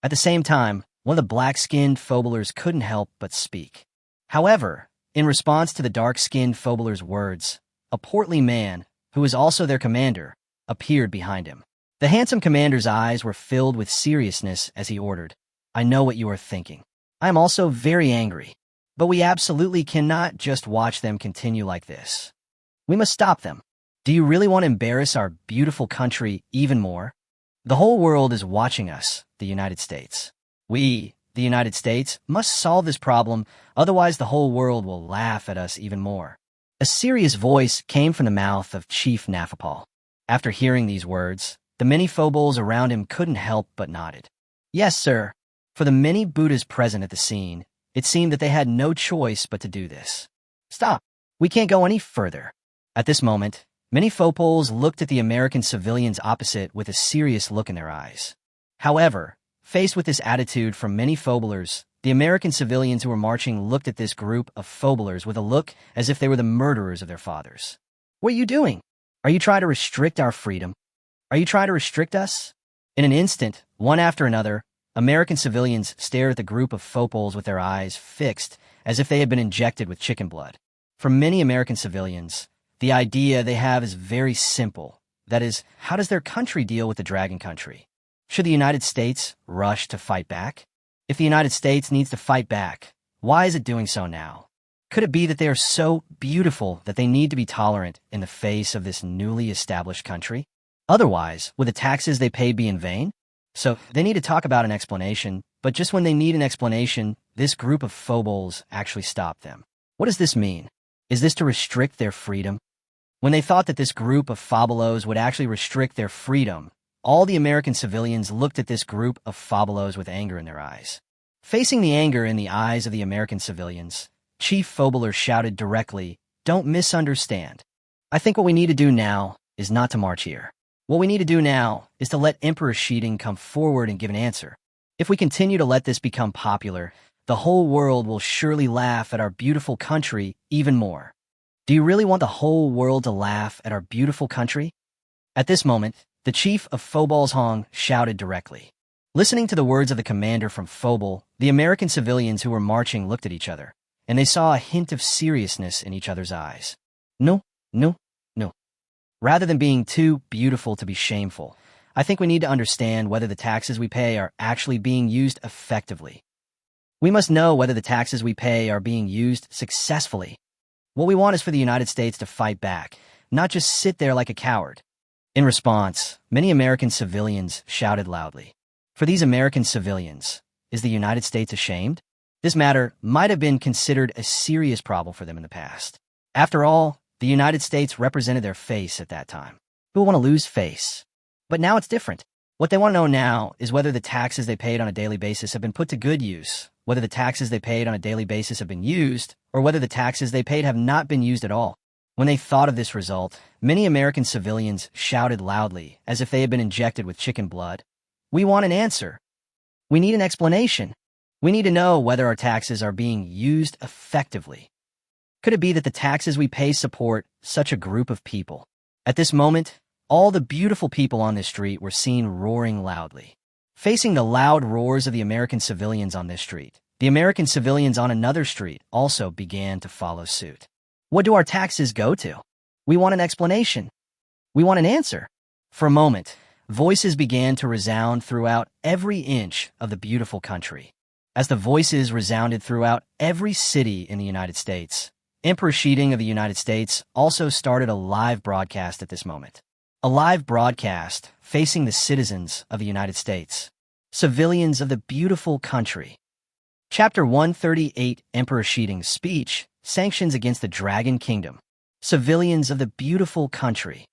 At the same time, one of the black-skinned Phoblers couldn't help but speak. However, in response to the dark-skinned Phobler's words, a portly man, who was also their commander, appeared behind him. The handsome commander's eyes were filled with seriousness as he ordered, "I know what you are thinking. I am also very angry. But we absolutely cannot just watch them continue like this. We must stop them. Do you really want to embarrass our beautiful country even more? The whole world is watching us, the United States. We, the United States, must solve this problem, otherwise the whole world will laugh at us even more." A serious voice came from the mouth of Chief Nafapal. After hearing these words, the many Phobos around him couldn't help but nodded. Yes, sir. For the many Buddhas present at the scene, it seemed that they had no choice but to do this. Stop. We can't go any further. At this moment, many Phobos looked at the American civilians opposite with a serious look in their eyes. However, faced with this attitude from many Phoblers, the American civilians who were marching looked at this group of Phoblers with a look as if they were the murderers of their fathers. What are you doing? Are you trying to restrict our freedom? Are you trying to restrict us? In an instant, one after another, American civilians stared at the group of Phobos with their eyes fixed as if they had been injected with chicken blood. For many American civilians, the idea they have is very simple. That is, how does their country deal with the dragon country? Should the United States rush to fight back? If the United States needs to fight back, why is it doing so now? Could it be that they are so beautiful that they need to be tolerant in the face of this newly established country? Otherwise, would the taxes they paid be in vain? So they need to talk about an explanation, but just when they need an explanation, this group of foibles actually stop them. What does this mean? Is this to restrict their freedom? When they thought that this group of fabulos would actually restrict their freedom, all the American civilians looked at this group of fabulos with anger in their eyes. Facing the anger in the eyes of the American civilians, Chief Fobeler shouted directly, "Don't misunderstand. I think what we need to do now is not to march here. What we need to do now is to let Emperor Shiding come forward and give an answer. If we continue to let this become popular, the whole world will surely laugh at our beautiful country even more. Do you really want the whole world to laugh at our beautiful country?" At this moment, the chief of Fobal's Hong shouted directly. Listening to the words of the commander from Phobal, the American civilians who were marching looked at each other, and they saw a hint of seriousness in each other's eyes. No, no, no. Rather than being too beautiful to be shameful, I think we need to understand whether the taxes we pay are actually being used effectively. We must know whether the taxes we pay are being used successfully. What we want is for the United States to fight back, not just sit there like a coward. In response, many American civilians shouted loudly. For these American civilians, is the United States ashamed? This matter might have been considered a serious problem for them in the past. After all, the United States represented their face at that time. Who want to lose face? But now it's different. What they want to know now is whether the taxes they paid on a daily basis have been put to good use, whether the taxes they paid on a daily basis have been used, or whether the taxes they paid have not been used at all. When they thought of this result, many American civilians shouted loudly, as if they had been injected with chicken blood. We want an answer. We need an explanation. We need to know whether our taxes are being used effectively. Could it be that the taxes we pay support such a group of people? At this moment, all the beautiful people on this street were seen roaring loudly. Facing the loud roars of the American civilians on this street, the American civilians on another street also began to follow suit. What do our taxes go to? We want an explanation. We want an answer. For a moment, voices began to resound throughout every inch of the beautiful country. As the voices resounded throughout every city in the United States, Emperor Shiding of the United States also started a live broadcast at this moment. A live broadcast facing the citizens of the United States, civilians of the beautiful country. Chapter 138, Emperor Shiding's speech, Sanctions against the Dragon Kingdom, civilians of the beautiful country.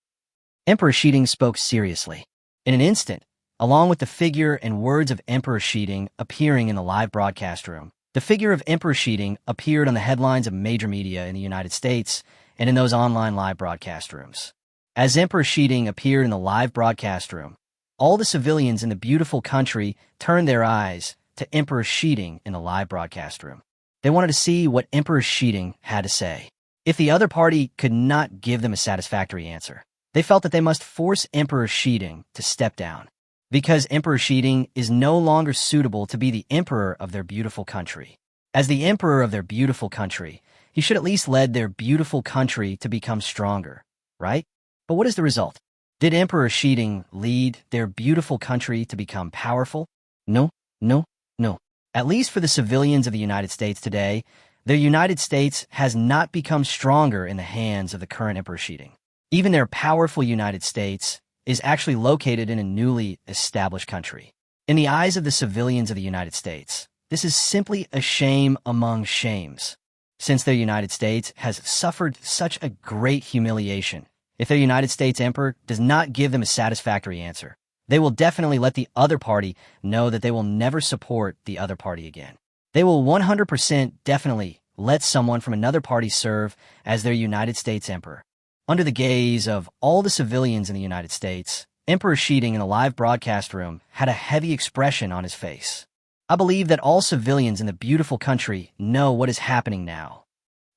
Emperor Shiding spoke seriously. In an instant, along with the figure and words of Emperor Shiding appearing in the live broadcast room, the figure of Emperor Shiding appeared on the headlines of major media in the United States and in those online live broadcast rooms. As Emperor Shiding appeared in the live broadcast room, all the civilians in the beautiful country turned their eyes to Emperor Shiding in the live broadcast room. They wanted to see what Emperor Shiding had to say. If the other party could not give them a satisfactory answer, they felt that they must force Emperor Shiding to step down, because Emperor Shiding is no longer suitable to be the emperor of their beautiful country. As the emperor of their beautiful country, he should at least lead their beautiful country to become stronger, right? But what is the result? Did Emperor Shiding lead their beautiful country to become powerful? No, no, no. At least for the civilians of the United States today, the United States has not become stronger in the hands of the current Emperor Shiding. Even their powerful United States is actually located in a newly established country. In the eyes of the civilians of the United States, this is simply a shame among shames. Since their United States has suffered such a great humiliation, if their United States emperor does not give them a satisfactory answer, they will definitely let the other party know that they will never support the other party again. They will 100% definitely let someone from another party serve as their United States emperor. Under the gaze of all the civilians in the United States, Emperor Shiding in a live broadcast room had a heavy expression on his face. I believe that all civilians in the beautiful country know what is happening now.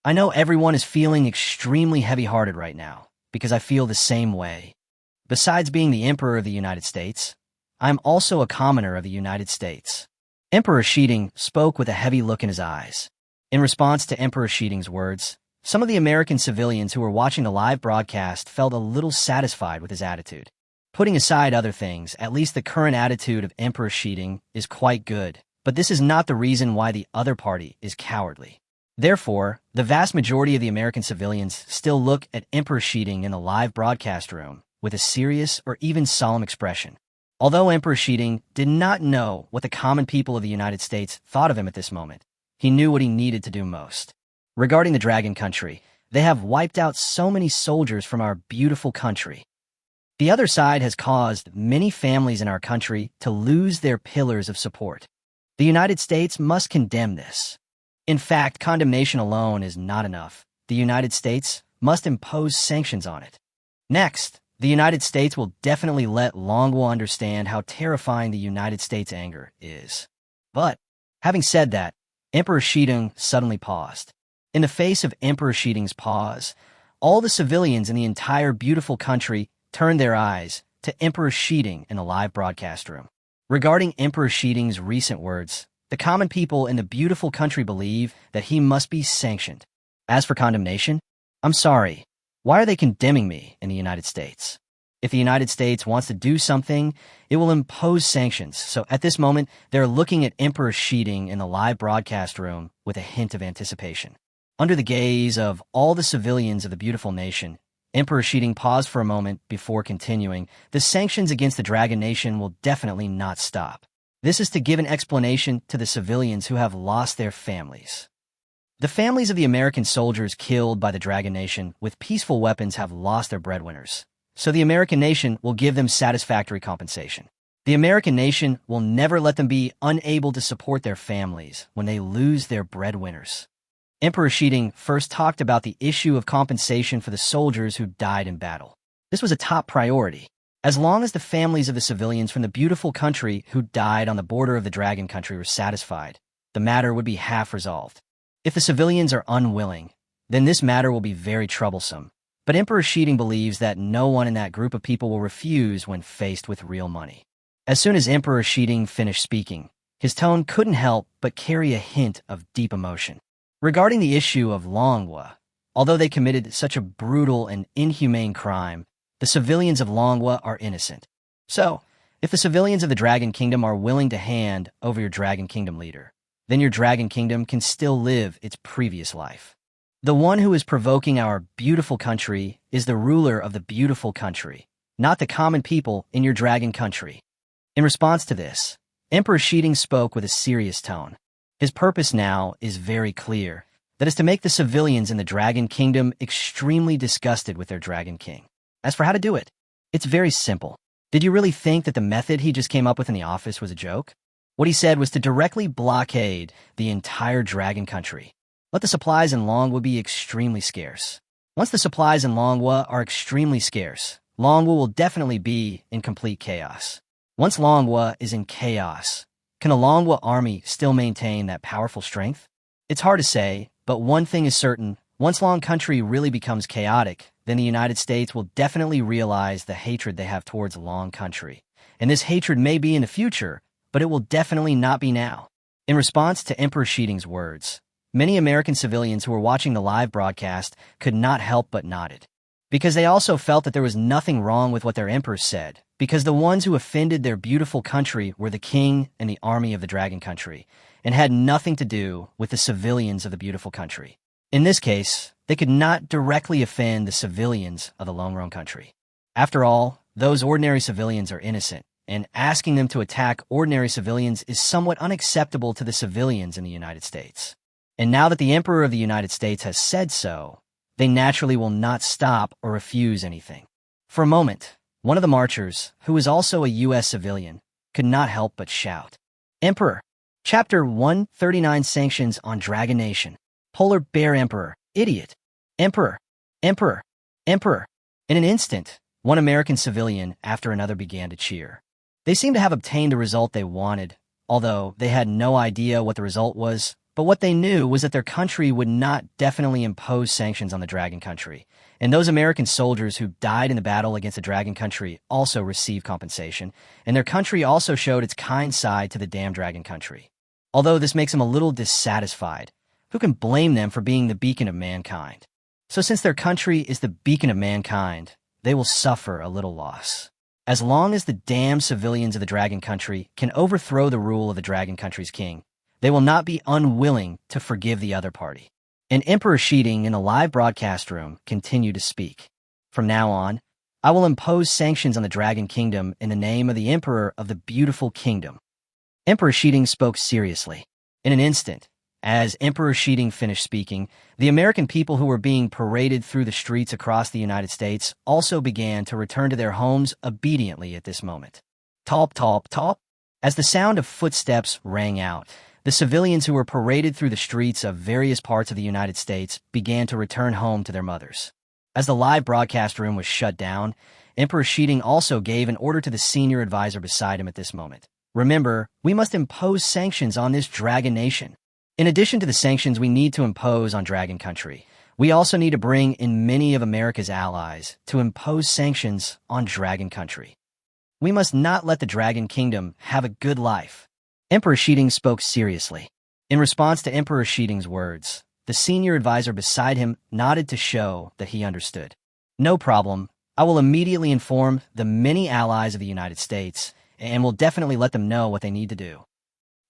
I know everyone is feeling extremely heavy-hearted right now, because I feel the same way. Besides being the Emperor of the United States, I am also a commoner of the United States. Emperor Shiding spoke with a heavy look in his eyes. In response to Emperor Shiding's words, some of the American civilians who were watching the live broadcast felt a little satisfied with his attitude. Putting aside other things, at least the current attitude of Emperor Shiding is quite good, but this is not the reason why the other party is cowardly. Therefore, the vast majority of the American civilians still look at Emperor Shiding in the live broadcast room with a serious or even solemn expression. Although Emperor Shiding did not know what the common people of the United States thought of him at this moment, he knew what he needed to do most. Regarding the Dragon Country, they have wiped out so many soldiers from our beautiful country. The other side has caused many families in our country to lose their pillars of support. The United States must condemn this. In fact, condemnation alone is not enough. The United States must impose sanctions on it. Next, the United States will definitely let Longwa understand how terrifying the United States' anger is. But, having said that, Emperor Shiding suddenly paused. In the face of Emperor Shiding's pause, all the civilians in the entire beautiful country turned their eyes to Emperor Shiding in the live broadcast room. Regarding Emperor Shiding's recent words, the common people in the beautiful country believe that he must be sanctioned. As for condemnation, I'm sorry. Why are they condemning me in the United States? If the United States wants to do something, it will impose sanctions. So at this moment, they're looking at Emperor Shiding in the live broadcast room with a hint of anticipation. Under the gaze of all the civilians of the beautiful nation, Emperor Shiding paused for a moment before continuing. The sanctions against the Dragon Nation will definitely not stop. This is to give an explanation to the civilians who have lost their families. The families of the American soldiers killed by the Dragon Nation with peaceful weapons have lost their breadwinners. So the American nation will give them satisfactory compensation. The American nation will never let them be unable to support their families when they lose their breadwinners. Emperor Shiding first talked about the issue of compensation for the soldiers who died in battle. This was a top priority. As long as the families of the civilians from the beautiful country who died on the border of the Dragon Country were satisfied, the matter would be half resolved. If the civilians are unwilling, then this matter will be very troublesome. But Emperor Shiding believes that no one in that group of people will refuse when faced with real money. As soon as Emperor Shiding finished speaking, his tone couldn't help but carry a hint of deep emotion. Regarding the issue of Longwa, although they committed such a brutal and inhumane crime, the civilians of Longwa are innocent. So, if the civilians of the Dragon Kingdom are willing to hand over your Dragon Kingdom leader, then your Dragon Kingdom can still live its previous life. The one who is provoking our beautiful country is the ruler of the beautiful country, not the common people in your Dragon Country. In response to this, Emperor Shiding spoke with a serious tone. His purpose now is very clear. That is to make the civilians in the Dragon Kingdom extremely disgusted with their Dragon King. As for how to do it, it's very simple. Did you really think that the method he just came up with in the office was a joke? What he said was to directly blockade the entire Dragon Country. Let the supplies in Longwa be extremely scarce. Once the supplies in Longwa are extremely scarce, Longwa will definitely be in complete chaos. Once Longwa is in chaos, can the Longwa army still maintain that powerful strength? It's hard to say, but one thing is certain. Once Long Country really becomes chaotic, then the United States will definitely realize the hatred they have towards Long Country. And this hatred may be in the future, but it will definitely not be now. In response to Emperor Shiding's words, many American civilians who were watching the live broadcast could not help but nodded. Because they also felt that there was nothing wrong with what their emperor said, because the ones who offended their beautiful country were the king and the army of the Dragon Country, and had nothing to do with the civilians of the beautiful country. In this case, they could not directly offend the civilians of the Longrong Country. After all, those ordinary civilians are innocent, and asking them to attack ordinary civilians is somewhat unacceptable to the civilians in the United States. And now that the Emperor of the United States has said so, they naturally will not stop or refuse anything. For a moment, one of the marchers, who was also a U.S. civilian, could not help but shout, "Emperor! Chapter 139 Sanctions on Dragon Nation. Polar Bear Emperor, idiot! Emperor! Emperor! Emperor!" In an instant, one American civilian after another began to cheer. They seemed to have obtained the result they wanted, although they had no idea what the result was. But what they knew was that their country would not definitely impose sanctions on the Dragon Country, and those American soldiers who died in the battle against the Dragon Country also received compensation, and their country also showed its kind side to the damn Dragon Country. Although this makes them a little dissatisfied, who can blame them for being the beacon of mankind? So since their country is the beacon of mankind, they will suffer a little loss. As long as the damn civilians of the Dragon Country can overthrow the rule of the Dragon Country's king, they will not be unwilling to forgive the other party. And Emperor Shiding in the live broadcast room continued to speak. From now on, I will impose sanctions on the Dragon Kingdom in the name of the Emperor of the Beautiful Kingdom. Emperor Shiding spoke seriously. In an instant, as Emperor Shiding finished speaking, the American people who were being paraded through the streets across the United States also began to return to their homes obediently at this moment. Top, top, top. As the sound of footsteps rang out, the civilians who were paraded through the streets of various parts of the United States began to return home to their mothers. As the live broadcast room was shut down, Emperor Shiding also gave an order to the senior advisor beside him at this moment. Remember, we must impose sanctions on this dragon nation. In addition to the sanctions we need to impose on Dragon Country, we also need to bring in many of America's allies to impose sanctions on Dragon Country. We must not let the Dragon Kingdom have a good life. Emperor Shiding spoke seriously. In response to Emperor Shiding's words, the senior advisor beside him nodded to show that he understood. No problem. I will immediately inform the many allies of the United States and will definitely let them know what they need to do.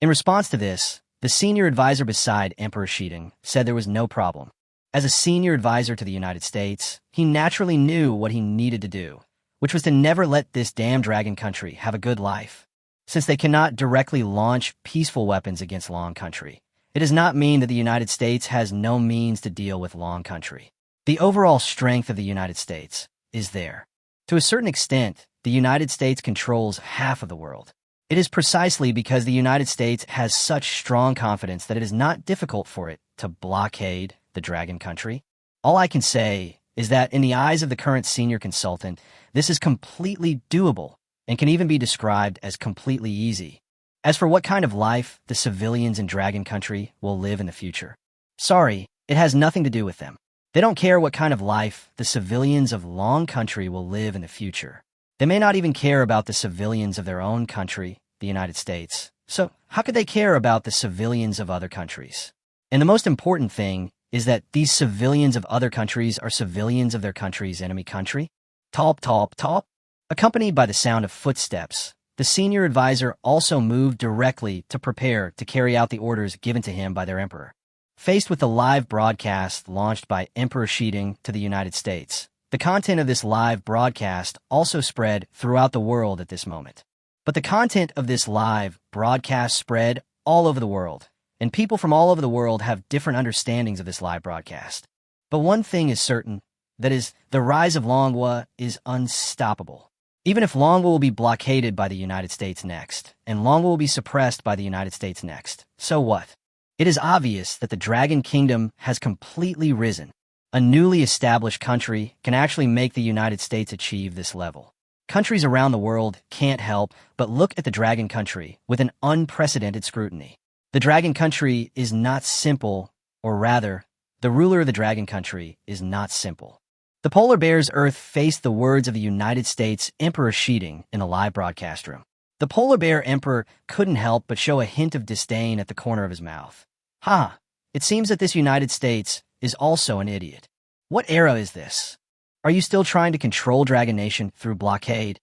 In response to this, the senior advisor beside Emperor Shiding said there was no problem. As a senior advisor to the United States, he naturally knew what he needed to do, which was to never let this damn Dragon Country have a good life. Since they cannot directly launch peaceful weapons against Long Country, it does not mean that the United States has no means to deal with Long Country. The overall strength of the United States is there. To a certain extent, the United States controls half of the world. It is precisely because the United States has such strong confidence that it is not difficult for it to blockade the Dragon Country. All I can say is that in the eyes of the current senior consultant, this is completely doable and can even be described as completely easy. As for what kind of life the civilians in Dragon Country will live in the future, sorry, it has nothing to do with them. They don't care what kind of life the civilians of Long Country will live in the future. They may not even care about the civilians of their own country, the United States. So how could they care about the civilians of other countries? And the most important thing is that these civilians of other countries are civilians of their country's enemy country. Top, top, top. Accompanied by the sound of footsteps, the senior advisor also moved directly to prepare to carry out the orders given to him by their emperor. Faced with the live broadcast launched by Emperor Shiding to the United States, the content of this live broadcast also spread throughout the world at this moment. But the content of this live broadcast spread all over the world, and people from all over the world have different understandings of this live broadcast. But one thing is certain, that is, the rise of manhwa is unstoppable. Even if manhwa will be blockaded by the United States next, and manhwa will be suppressed by the United States next, so what? It is obvious that the Dragon Kingdom has completely risen. A newly established country can actually make the United States achieve this level. Countries around the world can't help but look at the Dragon Country with an unprecedented scrutiny. The Dragon Country is not simple, or rather, the ruler of the Dragon Country is not simple. The polar bear's Earth faced the words of the United States Emperor Shiding in a live broadcast room. The polar bear emperor couldn't help but show a hint of disdain at the corner of his mouth. Ha! It seems that this United States is also an idiot. What era is this? Are you still trying to control Dragon Nation through blockade?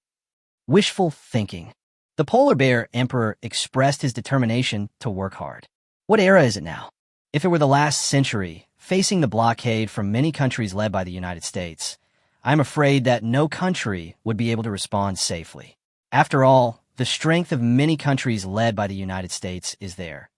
Wishful thinking. The polar bear emperor expressed his determination to work hard. What era is it now? If it were the last century, facing the blockade from many countries led by the United States, I'm afraid that no country would be able to respond safely. After all, the strength of many countries led by the United States is there,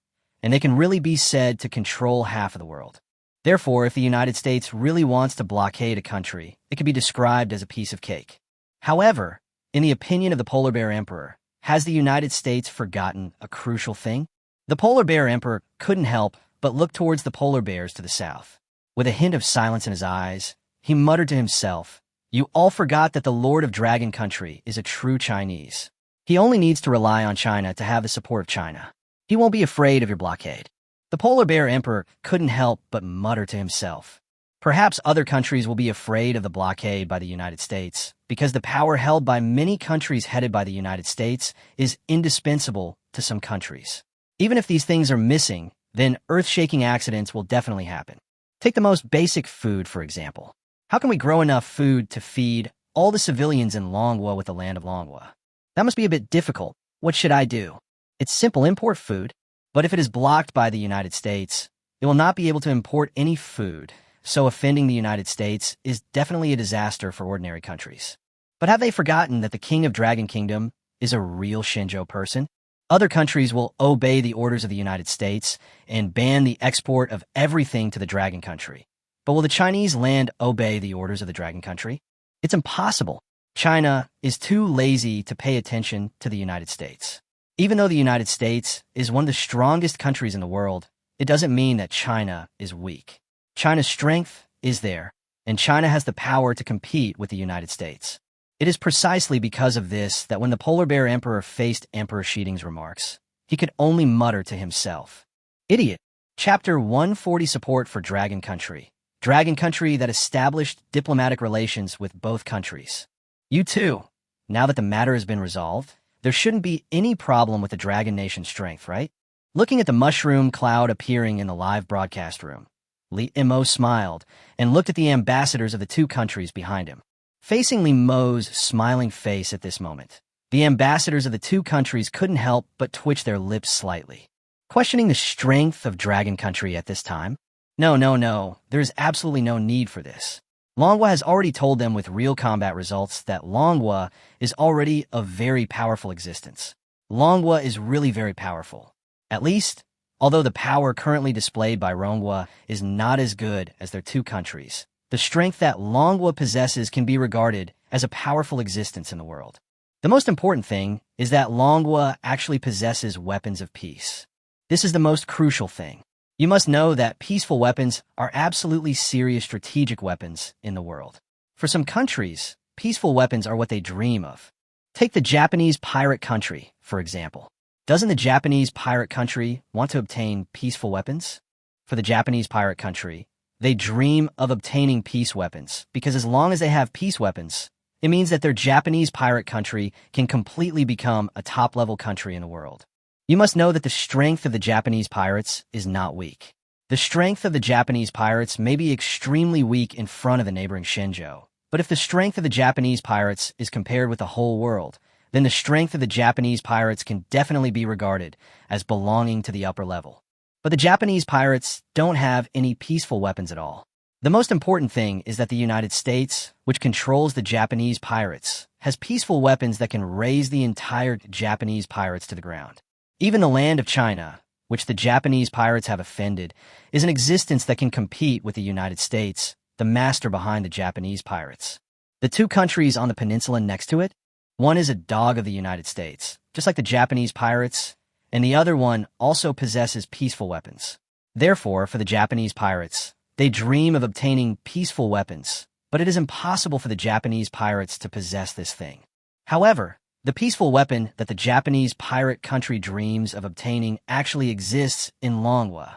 and they can really be said to control half of the world. Therefore, if the United States really wants to blockade a country, it can be described as a piece of cake. However, in the opinion of the polar bear emperor, has the United States forgotten a crucial thing? The polar bear emperor couldn't help but look towards the polar bears to the south. With a hint of silence in his eyes, he muttered to himself, "You all forgot that the Lord of Dragon Country is a true Chinese. He only needs to rely on China to have the support of China. He won't be afraid of your blockade." The polar bear emperor couldn't help but mutter to himself, "Perhaps other countries will be afraid of the blockade by the United States, because the power held by many countries headed by the United States is indispensable to some countries. Even if these things are missing, then earth-shaking accidents will definitely happen. Take the most basic food, for example. How can we grow enough food to feed all the civilians in Longwa with the land of Longwa? That must be a bit difficult. What should I do? It's simple: import food. But if it is blocked by the United States, it will not be able to import any food, so offending the United States is definitely a disaster for ordinary countries. But have they forgotten that the king of Dragon Kingdom is a real Shinjo person? Other countries will obey the orders of the United States and ban the export of everything to the Dragon Country. But will the Chinese land obey the orders of the Dragon Country? It's impossible. China is too lazy to pay attention to the United States. Even though the United States is one of the strongest countries in the world, it doesn't mean that China is weak. China's strength is there, and China has the power to compete with the United States. It is precisely because of this that when the Polar Bear Emperor faced Emperor Shiding's remarks, he could only mutter to himself, "Idiot." Chapter 140 Support for Dragon Country. Dragon Country that established diplomatic relations with both countries. You too. Now that the matter has been resolved, there shouldn't be any problem with the Dragon Nation's strength, right? Looking at the mushroom cloud appearing in the live broadcast room, Li Mo smiled and looked at the ambassadors of the two countries behind him. Facing Li Mo's smiling face at this moment, the ambassadors of the two countries couldn't help but twitch their lips slightly. Questioning the strength of Dragon Country at this time? No, there is absolutely no need for this. Manhwa has already told them with real combat results that Manhwa is already a very powerful existence. Manhwa is really very powerful. At least, although the power currently displayed by Manhwa is not as good as their two countries, the strength that Manhwa possesses can be regarded as a powerful existence in the world. The most important thing is that Manhwa actually possesses weapons of peace. This is the most crucial thing. You must know that peaceful weapons are absolutely serious strategic weapons in the world. For some countries, peaceful weapons are what they dream of. Take the Japanese pirate country, for example. Doesn't the Japanese pirate country want to obtain peaceful weapons? For the Japanese pirate country, they dream of obtaining peace weapons because as long as they have peace weapons, it means that their Japanese pirate country can completely become a top-level country in the world. You must know that the strength of the Japanese pirates is not weak. The strength of the Japanese pirates may be extremely weak in front of the neighboring Shinjo, but if the strength of the Japanese pirates is compared with the whole world, then the strength of the Japanese pirates can definitely be regarded as belonging to the upper level. But the Japanese pirates don't have any peaceful weapons at all. The most important thing is that the United States, which controls the Japanese pirates, has peaceful weapons that can raise the entire Japanese pirates to the ground. Even the land of China, which the Japanese pirates have offended, is an existence that can compete with the United States, the master behind the Japanese pirates. The two countries on the peninsula next to it, one is a dog of the United States, just like the Japanese pirates, and the other one also possesses peaceful weapons. Therefore, for the Japanese pirates, they dream of obtaining peaceful weapons, but it is impossible for the Japanese pirates to possess this thing. However, the peaceful weapon that the Japanese pirate country dreams of obtaining actually exists in Manhwa.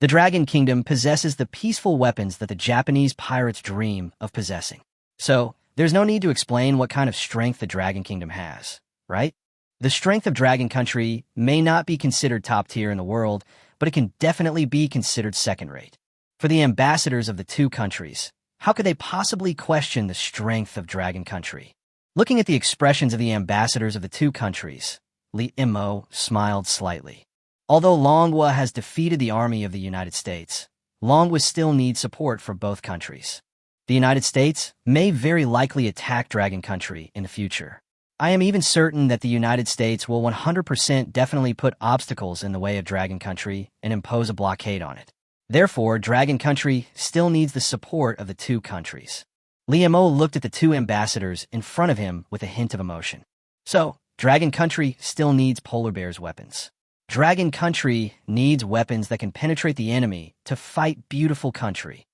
The Dragon Kingdom possesses the peaceful weapons that the Japanese pirates dream of possessing. So, there's no need to explain what kind of strength the Dragon Kingdom has, right? The strength of Dragon Country may not be considered top tier in the world, but it can definitely be considered second-rate. For the ambassadors of the two countries, how could they possibly question the strength of Dragon Country? Looking at the expressions of the ambassadors of the two countries, Li Mo smiled slightly. Although Manhwa has defeated the army of the United States, Manhwa still needs support for both countries. The United States may very likely attack Dragon Country in the future. I am even certain that the United States will 100% definitely put obstacles in the way of Dragon Country and impose a blockade on it. Therefore, Dragon Country still needs the support of the two countries. Li Mo looked at the two ambassadors in front of him with a hint of emotion. So, Dragon Country still needs Polar Bear's weapons. Dragon Country needs weapons that can penetrate the enemy to fight Beautiful Country.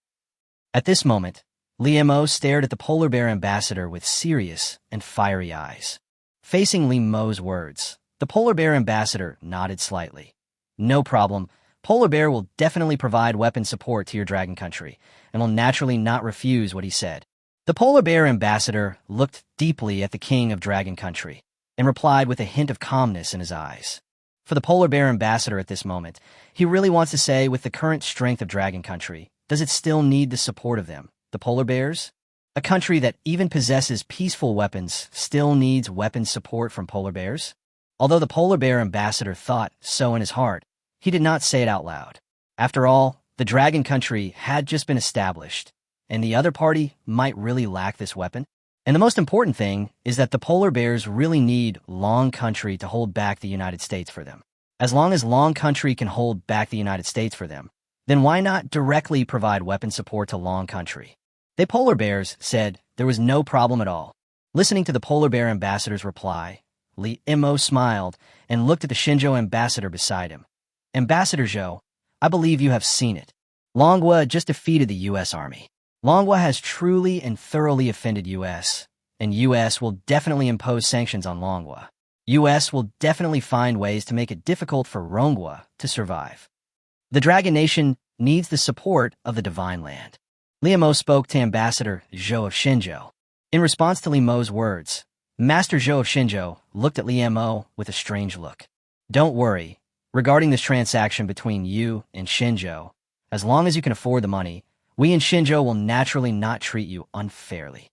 At this moment, Li Mo stared at the Polar Bear ambassador with serious and fiery eyes. Facing Li Mo's words, the Polar Bear ambassador nodded slightly. No problem. Polar Bear will definitely provide weapon support to your Dragon Country, and will naturally not refuse what he said. The Polar Bear ambassador looked deeply at the king of Dragon Country, and replied with a hint of calmness in his eyes. For the Polar Bear ambassador at this moment, he really wants to say with the current strength of Dragon Country, does it still need the support of them, the Polar Bears? A country that even possesses peaceful weapons still needs weapon support from Polar Bears? Although the Polar Bear ambassador thought so in his heart, he did not say it out loud. After all, the Dragon Country had just been established, and the other party might really lack this weapon. And the most important thing is that the polar bears really need Long Country to hold back the United States for them. As long as Long Country can hold back the United States for them, then why not directly provide weapon support to Long Country? The polar bears said there was no problem at all. Listening to the polar bear ambassador's reply, Li Mo smiled and looked at the Xinzhou ambassador beside him. Ambassador Zhou, I believe you have seen it. Manhwa just defeated the U.S. Army. Manhwa has truly and thoroughly offended U.S., and U.S. will definitely impose sanctions on Manhwa. U.S. will definitely find ways to make it difficult for Manhwa to survive. The Dragon Nation needs the support of the Divine Land. Li Mo spoke to Ambassador Zhou of Xinzhou. In response to Li Mo's words, Master Zhou of Xinzhou looked at Li Mo with a strange look. Don't worry. Regarding this transaction between you and Xinzhou, as long as you can afford the money, we in Xinzhou will naturally not treat you unfairly.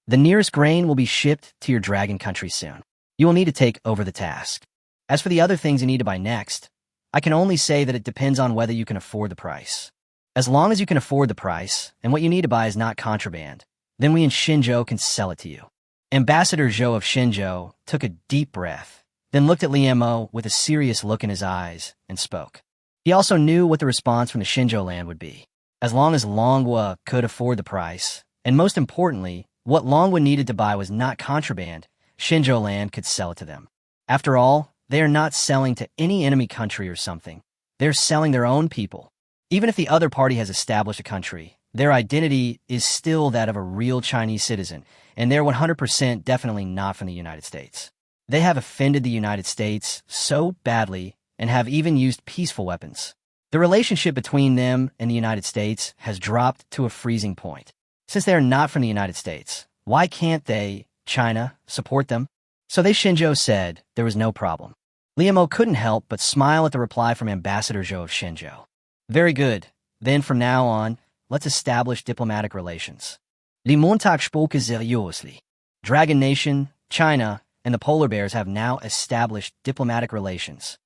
The nearest grain will be shipped to your Dragon Country soon. You will need to take over the task. As for the other things you need to buy next, I can only say that it depends on whether you can afford the price. As long as you can afford the price, and what you need to buy is not contraband, then we in Xinzhou can sell it to you. Ambassador Zhou of Xinzhou took a deep breath, then looked at Li Mo with a serious look in his eyes and spoke. He also knew what the response from the Xinzhou land would be. As long as Manhwa could afford the price, and most importantly, what Manhwa needed to buy was not contraband, Xinzhou land could sell it to them. After all, they are not selling to any enemy country or something. They're selling their own people. Even if the other party has established a country, their identity is still that of a real Chinese citizen, and they're 100% definitely not from the United States. They have offended the United States so badly and have even used peaceful weapons. The relationship between them and the United States has dropped to a freezing point. Since they are not from the United States, why can't they, China, support them? So they Xinzhou said there was no problem. Li Mo couldn't help but smile at the reply from Ambassador Zhou of Xinzhou. Very good. Then from now on, let's establish diplomatic relations. Die Montag spoke seriously. Dragon Nation, China, and the polar bears have now established diplomatic relations.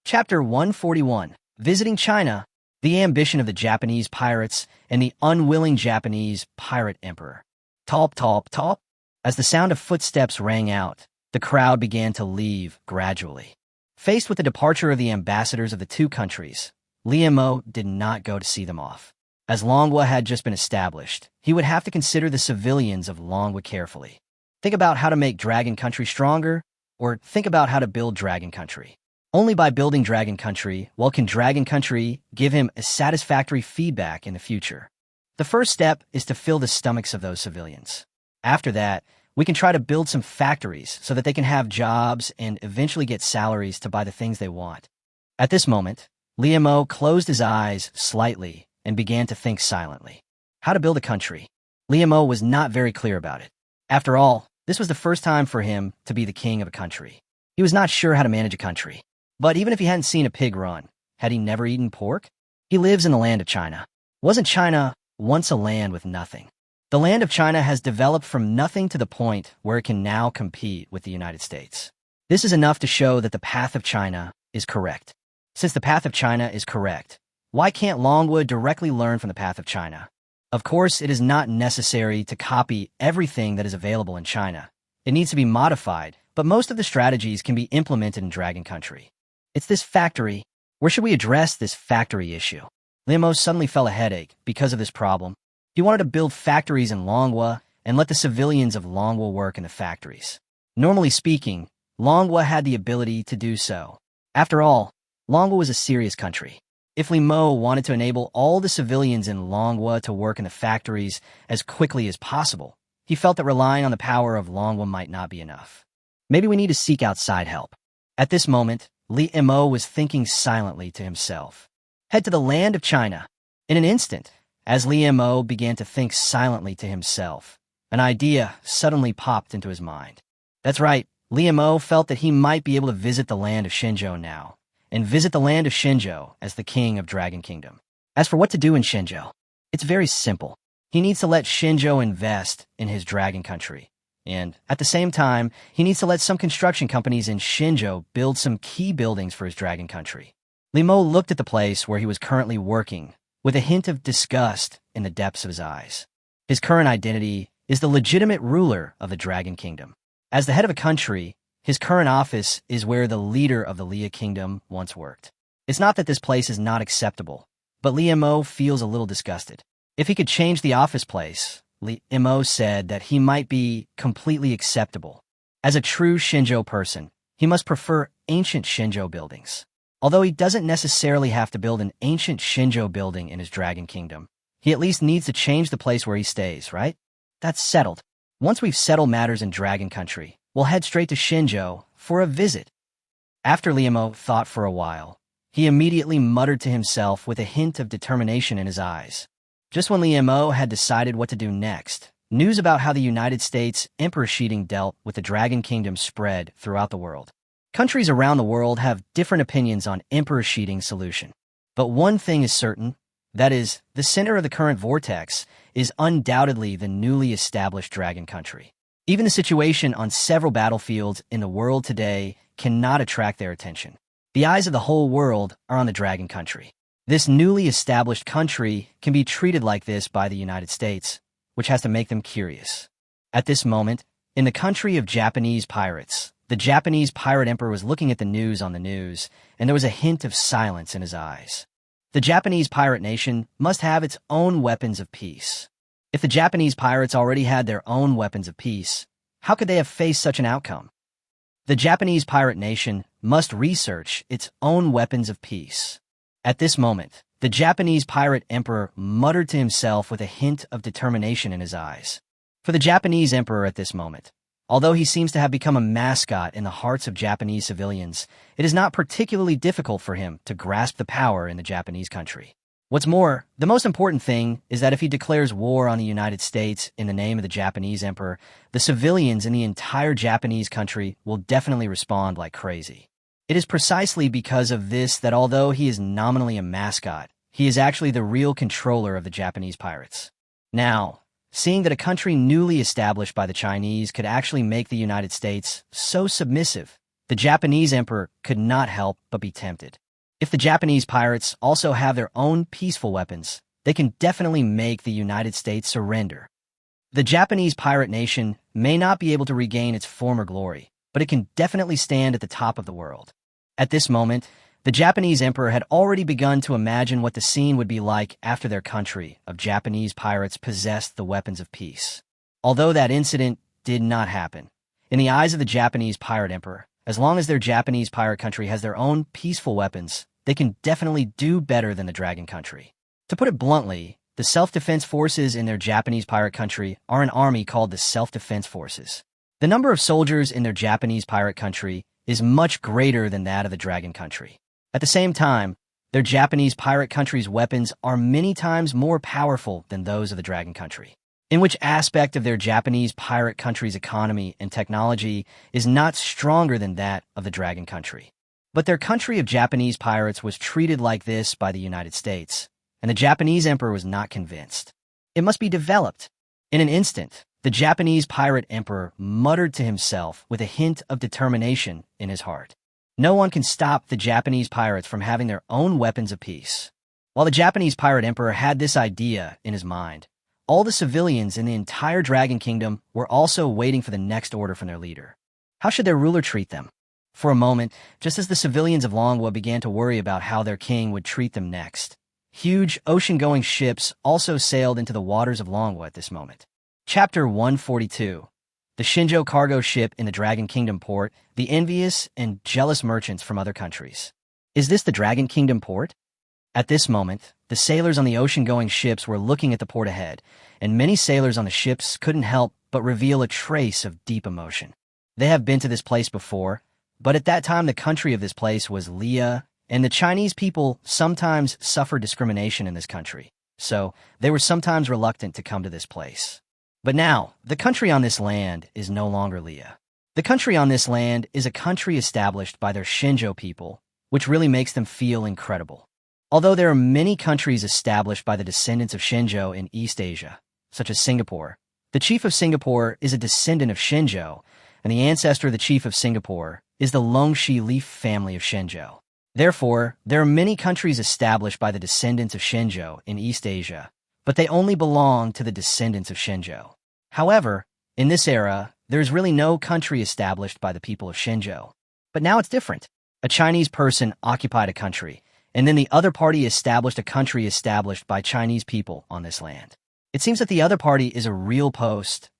Chapter 141. Visiting China, the ambition of the Japanese pirates and the unwilling Japanese pirate emperor. Top, top, top. As the sound of footsteps rang out, the crowd began to leave gradually. Faced with the departure of the ambassadors of the two countries, Li Mo did not go to see them off. As Manhwa had just been established, he would have to consider the civilians of Manhwa carefully. Think about how to make Dragon Country stronger, or think about how to build Dragon Country. Only by building Dragon Country, can Dragon Country give him a satisfactory feedback in the future. The first step is to fill the stomachs of those civilians. After that, we can try to build some factories so that they can have jobs and eventually get salaries to buy the things they want. At this moment, Li Mo closed his eyes slightly and began to think silently. How to build a country. Li Mo was not very clear about it. After all, this was the first time for him to be the king of a country. He was not sure how to manage a country. But even if he hadn't seen a pig run, had he never eaten pork? He lives in the land of China. Wasn't China once a land with nothing? The land of China has developed from nothing to the point where it can now compete with the United States. This is enough to show that the path of China is correct. Since the path of China is correct, why can't Manhwa directly learn from the path of China? Of course, it is not necessary to copy everything that is available in China. It needs to be modified, but most of the strategies can be implemented in Dragon Country. It's this factory. Where should we address this factory issue? Li Mo suddenly felt a headache because of this problem. He wanted to build factories in Manhwa and let the civilians of Manhwa work in the factories. Normally speaking, Manhwa had the ability to do so. After all, Manhwa was a serious country. If Li Mo wanted to enable all the civilians in Manhwa to work in the factories as quickly as possible, he felt that relying on the power of Manhwa might not be enough. Maybe we need to seek outside help. At this moment, Li Mo was thinking silently to himself. Head to the land of China. In an instant, as Li Mo began to think silently to himself, an idea suddenly popped into his mind. That's right, Li Mo felt that he might be able to visit the land of Xinzhou now, and visit the land of Xinzhou as the king of Dragon Kingdom. As for what to do in Xinzhou, it's very simple. He needs to let Xinzhou invest in his Dragon Country. And at the same time, he needs to let some construction companies in Xinzhou build some key buildings for his Dragon Country. Li Mo looked at the place where he was currently working with a hint of disgust in the depths of his eyes. His current identity is the legitimate ruler of the Dragon Kingdom. As the head of a country, his current office is where the leader of the Leah Kingdom once worked. It's not that this place is not acceptable, but Li Mo feels a little disgusted. If he could change the office place, Li Mo said that he might be completely acceptable. As a true Shinjo person, he must prefer ancient Shinjo buildings. Although he doesn't necessarily have to build an ancient Shinjo building in his Dragon Kingdom, he at least needs to change the place where he stays, right? That's settled. Once we've settled matters in Dragon Country, we'll head straight to Shinjo for a visit. After Li Mo thought for a while, he immediately muttered to himself with a hint of determination in his eyes. Just when Li Mo had decided what to do next, news about how the United States Emperor Shiding dealt with the Dragon Kingdom spread throughout the world. Countries around the world have different opinions on Emperor Shiding's solution. But one thing is certain, that is, the center of the current vortex is undoubtedly the newly established Dragon Country. Even the situation on several battlefields in the world today cannot attract their attention. The eyes of the whole world are on the Dragon Country. This newly established country can be treated like this by the United States, which has to make them curious. At this moment, in the country of Japanese pirates, the Japanese pirate emperor was looking at the news on the news, and there was a hint of silence in his eyes. The Japanese pirate nation must have its own weapons of peace. If the Japanese pirates already had their own weapons of peace, how could they have faced such an outcome? The Japanese pirate nation must research its own weapons of peace. At this moment, the Japanese pirate emperor muttered to himself with a hint of determination in his eyes. For the Japanese emperor at this moment, although he seems to have become a mascot in the hearts of Japanese civilians, it is not particularly difficult for him to grasp the power in the Japanese country. What's more, the most important thing is that if he declares war on the United States in the name of the Japanese emperor, the civilians in the entire Japanese country will definitely respond like crazy. It is precisely because of this that although he is nominally a mascot, he is actually the real controller of the Japanese pirates. Now, seeing that a country newly established by the Chinese could actually make the United States so submissive, the Japanese emperor could not help but be tempted. If the Japanese pirates also have their own peaceful weapons, they can definitely make the United States surrender. The Japanese pirate nation may not be able to regain its former glory, but it can definitely stand at the top of the world. At this moment, the Japanese emperor had already begun to imagine what the scene would be like after their country of Japanese pirates possessed the weapons of peace. Although that incident did not happen, in the eyes of the Japanese pirate emperor, as long as their Japanese pirate country has their own peaceful weapons, they can definitely do better than the Dragon Country. To put it bluntly, the self-defense forces in their Japanese pirate country are an army called the Self-Defense Forces. The number of soldiers in their Japanese pirate country is much greater than that of the Dragon Country. At the same time, their Japanese pirate country's weapons are many times more powerful than those of the Dragon Country. In which aspect of their Japanese pirate country's economy and technology is not stronger than that of the Dragon Country. But their country of Japanese pirates was treated like this by the United States, and the Japanese emperor was not convinced. It must be developed. In an instant, the Japanese pirate emperor muttered to himself with a hint of determination in his heart. No one can stop the Japanese pirates from having their own weapons of peace. While the Japanese pirate emperor had this idea in his mind, all the civilians in the entire Dragon Kingdom were also waiting for the next order from their leader. How should their ruler treat them? For a moment, just as the civilians of Longwa began to worry about how their king would treat them next, huge ocean-going ships also sailed into the waters of Longwa at this moment. Chapter 142. The Shinjo cargo ship in the Dragon Kingdom port, the envious and jealous merchants from other countries. Is this the Dragon Kingdom port? At this moment, the sailors on the ocean-going ships were looking at the port ahead, and many sailors on the ships couldn't help but reveal a trace of deep emotion. They have been to this place before, but at that time the country of this place was Leah, and the Chinese people sometimes suffer discrimination in this country, so they were sometimes reluctant to come to this place. But now, the country on this land is no longer Leah. The country on this land is a country established by their Shinjo people, which really makes them feel incredible. Although there are many countries established by the descendants of Shinjo in East Asia, such as Singapore, the chief of Singapore is a descendant of Shinjo, and the ancestor of the chief of Singapore is the Longxi Leaf family of Shinjo. Therefore, there are many countries established by the descendants of Shinjo in East Asia, but they only belong to the descendants of Shinjo. However, in this era, there is really no country established by the people of Shenzhou. But now it's different. A Chinese person occupied a country, and then the other party established a country established by Chinese people on this land. It seems that the other party is a real post-00s.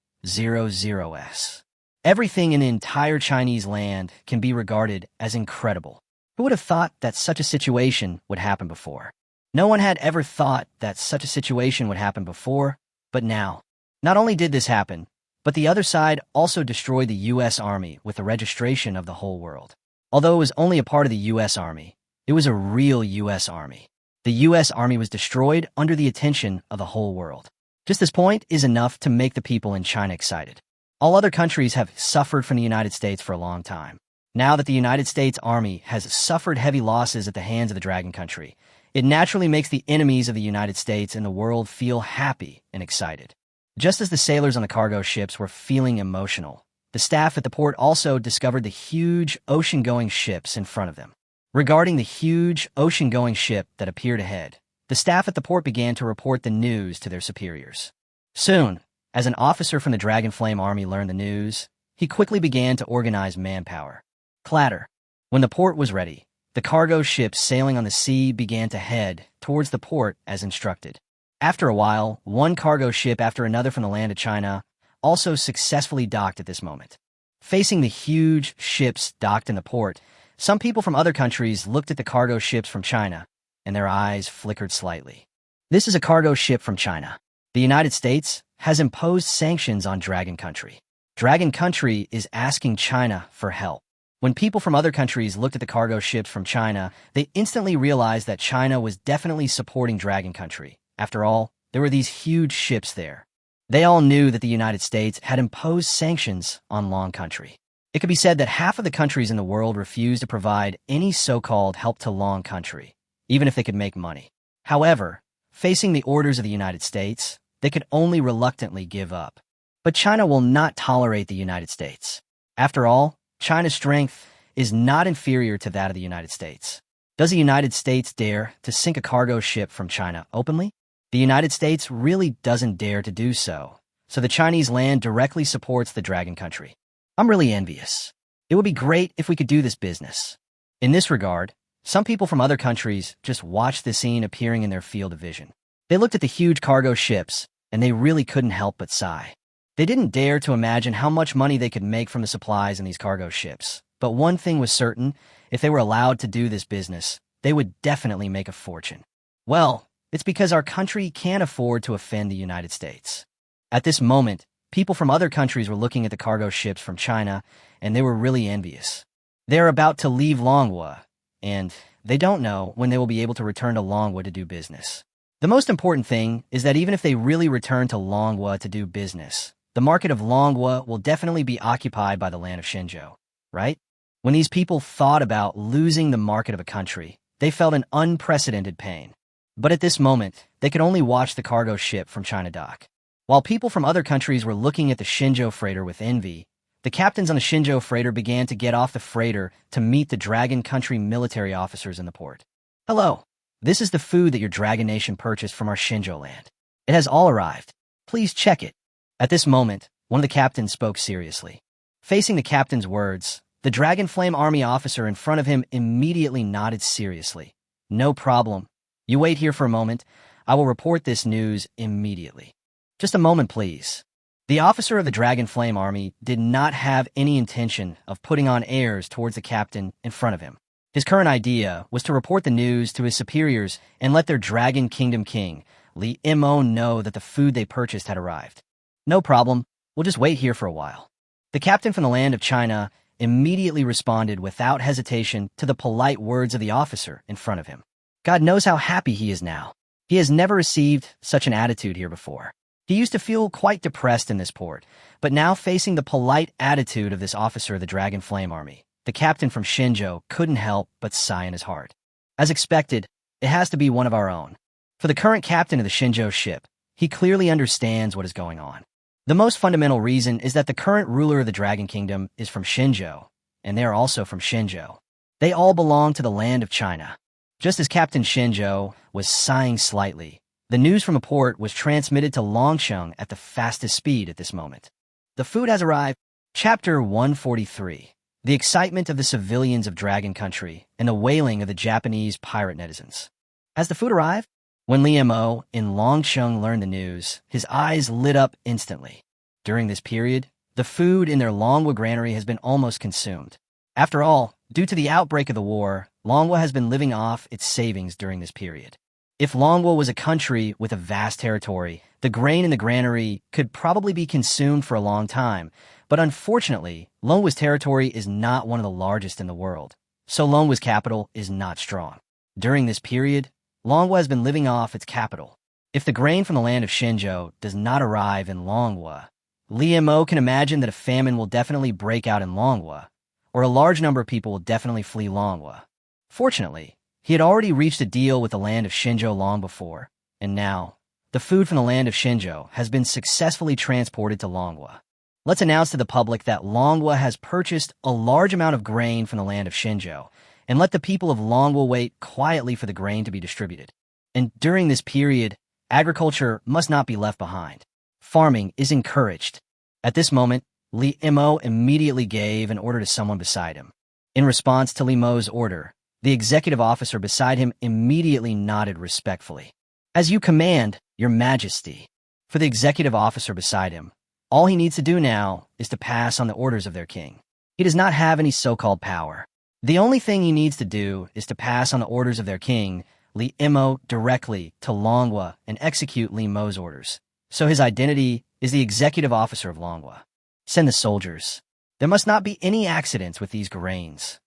Everything in the entire Chinese land can be regarded as incredible. Who would have thought that such a situation would happen before? No one had ever thought that such a situation would happen before, but now. Not only did this happen, but the other side also destroyed the U.S. Army with the registration of the whole world. Although it was only a part of the U.S. Army, it was a real U.S. Army. The U.S. Army was destroyed under the attention of the whole world. Just this point is enough to make the people in China excited. All other countries have suffered from the United States for a long time. Now that the United States Army has suffered heavy losses at the hands of the Dragon Country, it naturally makes the enemies of the United States and the world feel happy and excited. Just as the sailors on the cargo ships were feeling emotional, the staff at the port also discovered the huge ocean-going ships in front of them. Regarding the huge ocean-going ship that appeared ahead, the staff at the port began to report the news to their superiors. Soon, as an officer from the Dragonflame Army learned the news, he quickly began to organize manpower. Clatter. When the port was ready, the cargo ships sailing on the sea began to head towards the port as instructed. After a while, one cargo ship after another from the land of China also successfully docked at this moment. Facing the huge ships docked in the port, some people from other countries looked at the cargo ships from China, and their eyes flickered slightly. This is a cargo ship from China. The United States has imposed sanctions on Dragon Country. Dragon Country is asking China for help. When people from other countries looked at the cargo ships from China, they instantly realized that China was definitely supporting Dragon Country. After all, there were these huge ships there. They all knew that the United States had imposed sanctions on Long Country. It could be said that half of the countries in the world refused to provide any so-called help to Long Country, even if they could make money. However, facing the orders of the United States, they could only reluctantly give up. But China will not tolerate the United States. After all, China's strength is not inferior to that of the United States. Does the United States dare to sink a cargo ship from China openly? The United States really doesn't dare to do so, so the Chinese land directly supports the Dragon Country. I'm really envious. It would be great if we could do this business. In this regard, some people from other countries just watched the scene appearing in their field of vision. They looked at the huge cargo ships, and they really couldn't help but sigh. They didn't dare to imagine how much money they could make from the supplies in these cargo ships. But one thing was certain, if they were allowed to do this business, they would definitely make a fortune. Well, it's because our country can't afford to offend the United States. At this moment, people from other countries were looking at the cargo ships from China, and they were really envious. They're about to leave Manhwa, and they don't know when they will be able to return to Manhwa to do business. The most important thing is that even if they really return to Manhwa to do business, the market of Manhwa will definitely be occupied by the land of Shenzhou, right? When these people thought about losing the market of a country, they felt an unprecedented pain. But at this moment, they could only watch the cargo ship from China dock. While people from other countries were looking at the Shenzhou freighter with envy, the captains on the Shenzhou freighter began to get off the freighter to meet the Dragon Country military officers in the port. Hello, this is the food that your Dragon Nation purchased from our Shenzhou land. It has all arrived. Please check it. At this moment, one of the captains spoke seriously. Facing the captain's words, the Dragonflame Army officer in front of him immediately nodded seriously. No problem. You wait here for a moment. I will report this news immediately. Just a moment, please. The officer of the Dragonflame Army did not have any intention of putting on airs towards the captain in front of him. His current idea was to report the news to his superiors and let their Dragon Kingdom king, Li Mo, know that the food they purchased had arrived. No problem. We'll just wait here for a while. The captain from the land of China immediately responded without hesitation to the polite words of the officer in front of him. God knows how happy he is now. He has never received such an attitude here before. He used to feel quite depressed in this port, but now facing the polite attitude of this officer of the Dragonflame Army, the captain from Shenzhou couldn't help but sigh in his heart. As expected, it has to be one of our own. For the current captain of the Shenzhou ship, he clearly understands what is going on. The most fundamental reason is that the current ruler of the Dragon Kingdom is from Shenzhou, and they are also from Shenzhou. They all belong to the land of China. Just as Captain Shenzhou was sighing slightly, The news from a port was transmitted to Longsheng at the fastest speed at this moment. The food has arrived. Chapter 143. The excitement of the civilians of Dragon Country and the wailing of the Japanese pirate netizens. Has the food arrived? When Li Mo in Longsheng learned the news, his eyes lit up instantly. During this period, the food in their Longwa granary has been almost consumed. After all, due to the outbreak of the war, Longwa has been living off its savings during this period. If Longwa was a country with a vast territory, the grain in the granary could probably be consumed for a long time, but unfortunately, Longwa's territory is not one of the largest in the world, so Longwa's capital is not strong. During this period, Longwa has been living off its capital. If the grain from the land of Shenzhou does not arrive in Longwa, Li Mo can imagine that a famine will definitely break out in Longwa, or a large number of people will definitely flee Longwa. Fortunately, he had already reached a deal with the land of Shenzhou long before, and now, the food from the land of Shenzhou has been successfully transported to Longwa. Let's announce to the public that Longwa has purchased a large amount of grain from the land of Shenzhou, and let the people of Longwa wait quietly for the grain to be distributed. And during this period, agriculture must not be left behind. Farming is encouraged. At this moment, Li Mo immediately gave an order to someone beside him. In response to Li Mo's order, the executive officer beside him immediately nodded respectfully. As you command, Your Majesty. For the executive officer beside him, all he needs to do now is to pass on the orders of their king. He does not have any so-called power. The only thing he needs to do is to pass on the orders of their king, Li Mo, directly to Longwa and execute Li Mo's orders. So his identity is the executive officer of Longwa. Send the soldiers. There must not be any accidents with these grains.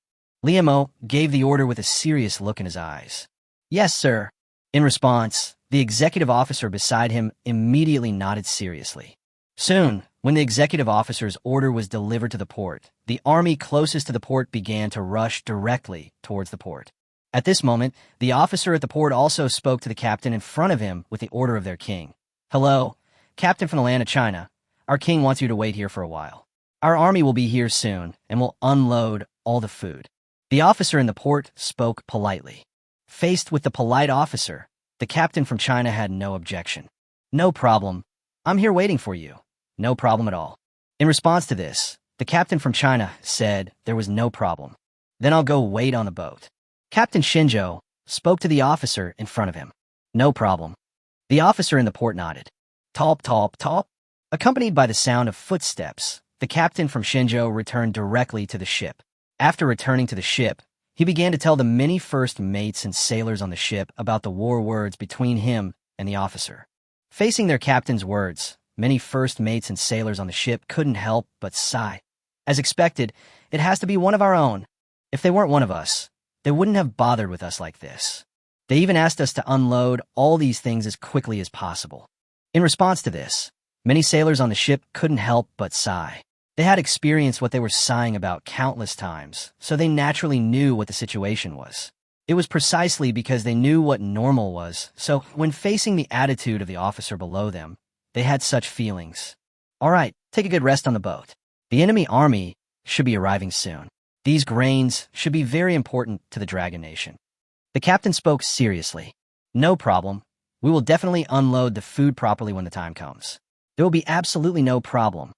Li Mo gave the order with a serious look in his eyes. Yes, sir. In response, the executive officer beside him immediately nodded seriously. Soon, when the executive officer's order was delivered to the port, the army closest to the port began to rush directly towards the port. At this moment, the officer at the port also spoke to the captain in front of him with the order of their king. Hello, Captain from the land of China. Our king wants you to wait here for a while. Our army will be here soon and will unload all the food. The officer in the port spoke politely. Faced with the polite officer, the captain from China had no objection. No problem. I'm here waiting for you. No problem at all. In response to this, the captain from China said there was no problem. Then I'll go wait on the boat. Captain Shenzhou spoke to the officer in front of him. No problem. The officer in the port nodded. Talp, talp, talp. Accompanied by the sound of footsteps, the captain from Shenzhou returned directly to the ship. After returning to the ship, he began to tell the many first mates and sailors on the ship about the war words between him and the officer. Facing their captain's words, many first mates and sailors on the ship couldn't help but sigh. As expected, it has to be one of our own. If they weren't one of us, they wouldn't have bothered with us like this. They even asked us to unload all these things as quickly as possible. In response to this, many sailors on the ship couldn't help but sigh. They had experienced what they were sighing about countless times, so they naturally knew what the situation was. It was precisely because they knew what normal was, so when facing the attitude of the officer below them, they had such feelings. All right, take a good rest on the boat. The enemy army should be arriving soon. These grains should be very important to the Dragon Nation. The captain spoke seriously. No problem. We will definitely unload the food properly when the time comes. There will be absolutely no problem.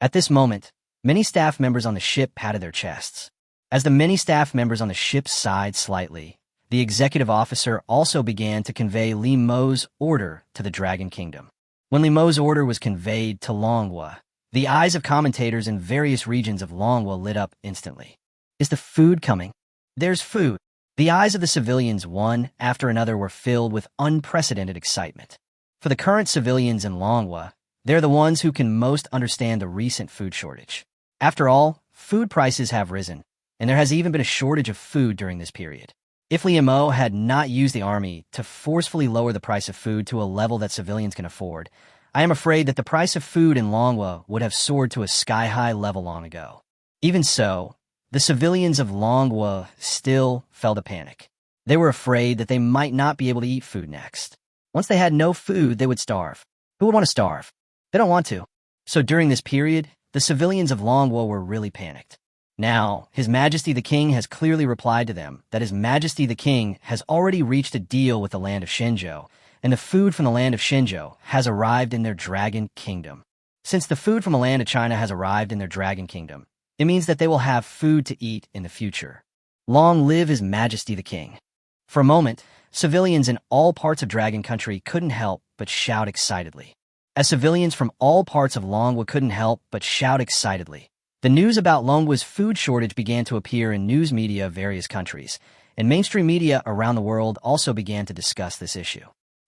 At this moment, many staff members on the ship patted their chests. As the many staff members on the ship sighed slightly, the executive officer also began to convey Li Mo's order to the Dragon Kingdom. When Li Mo's order was conveyed to Longwa, the eyes of commentators in various regions of Longwa lit up instantly. Is the food coming? There's food. The eyes of the civilians, one after another, were filled with unprecedented excitement. For the current civilians in Longwa, they're the ones who can most understand the recent food shortage. After all, food prices have risen, and there has even been a shortage of food during this period. If Li Mo had not used the army to forcefully lower the price of food to a level that civilians can afford, I am afraid that the price of food in Longwa would have soared to a sky-high level long ago. Even so, the civilians of Longwa still felt a panic. They were afraid that they might not be able to eat food next. Once they had no food, they would starve. Who would want to starve? They don't want to. So during this period, the civilians of Longwa were really panicked. Now, His Majesty the King has clearly replied to them that His Majesty the King has already reached a deal with the land of Shenzhou, and the food from the land of Xinzhou has arrived in their dragon kingdom. Since the food from the land of China has arrived in their dragon kingdom, it means that they will have food to eat in the future. Long live His Majesty the King. For a moment, civilians in all parts of Dragon Country couldn't help but shout excitedly. As civilians from all parts of Longwa couldn't help but shout excitedly, the news about Longwa's food shortage began to appear in news media of various countries, and mainstream media around the world also began to discuss this issue.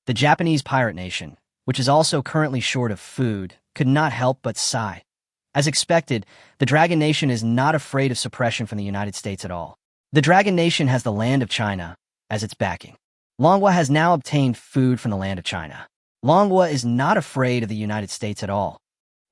The Japanese pirate nation, which is also currently short of food, could not help but sigh. As expected, the Dragon Nation is not afraid of suppression from the United States at all. The Dragon Nation has the land of China as its backing. Longwa has now obtained food from the land of China. Longwa is not afraid of the United States at all.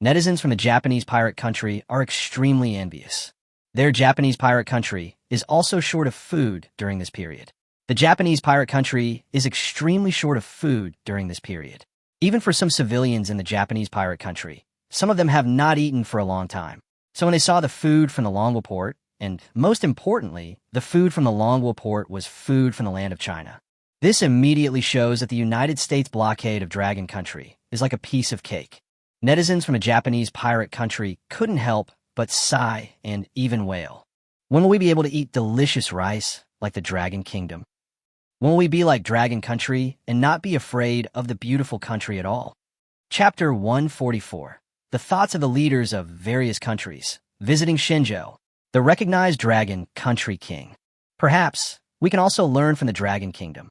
Netizens from the Japanese pirate country are extremely envious. Their Japanese pirate country is also short of food during this period. The Japanese pirate country is extremely short of food during this period. Even for some civilians in the Japanese pirate country, some of them have not eaten for a long time. So when they saw the food from the Longwa port, and most importantly, the food from the Longwa port was food from the land of China, this immediately shows that the United States blockade of Dragon Country is like a piece of cake. Netizens from a Japanese pirate country couldn't help but sigh and even wail. When will we be able to eat delicious rice like the Dragon Kingdom? When will we be like Dragon Country and not be afraid of the beautiful country at all? Chapter 144. The thoughts of the leaders of various countries visiting Xinzhou, the recognized Dragon Country King. Perhaps we can also learn from the Dragon Kingdom.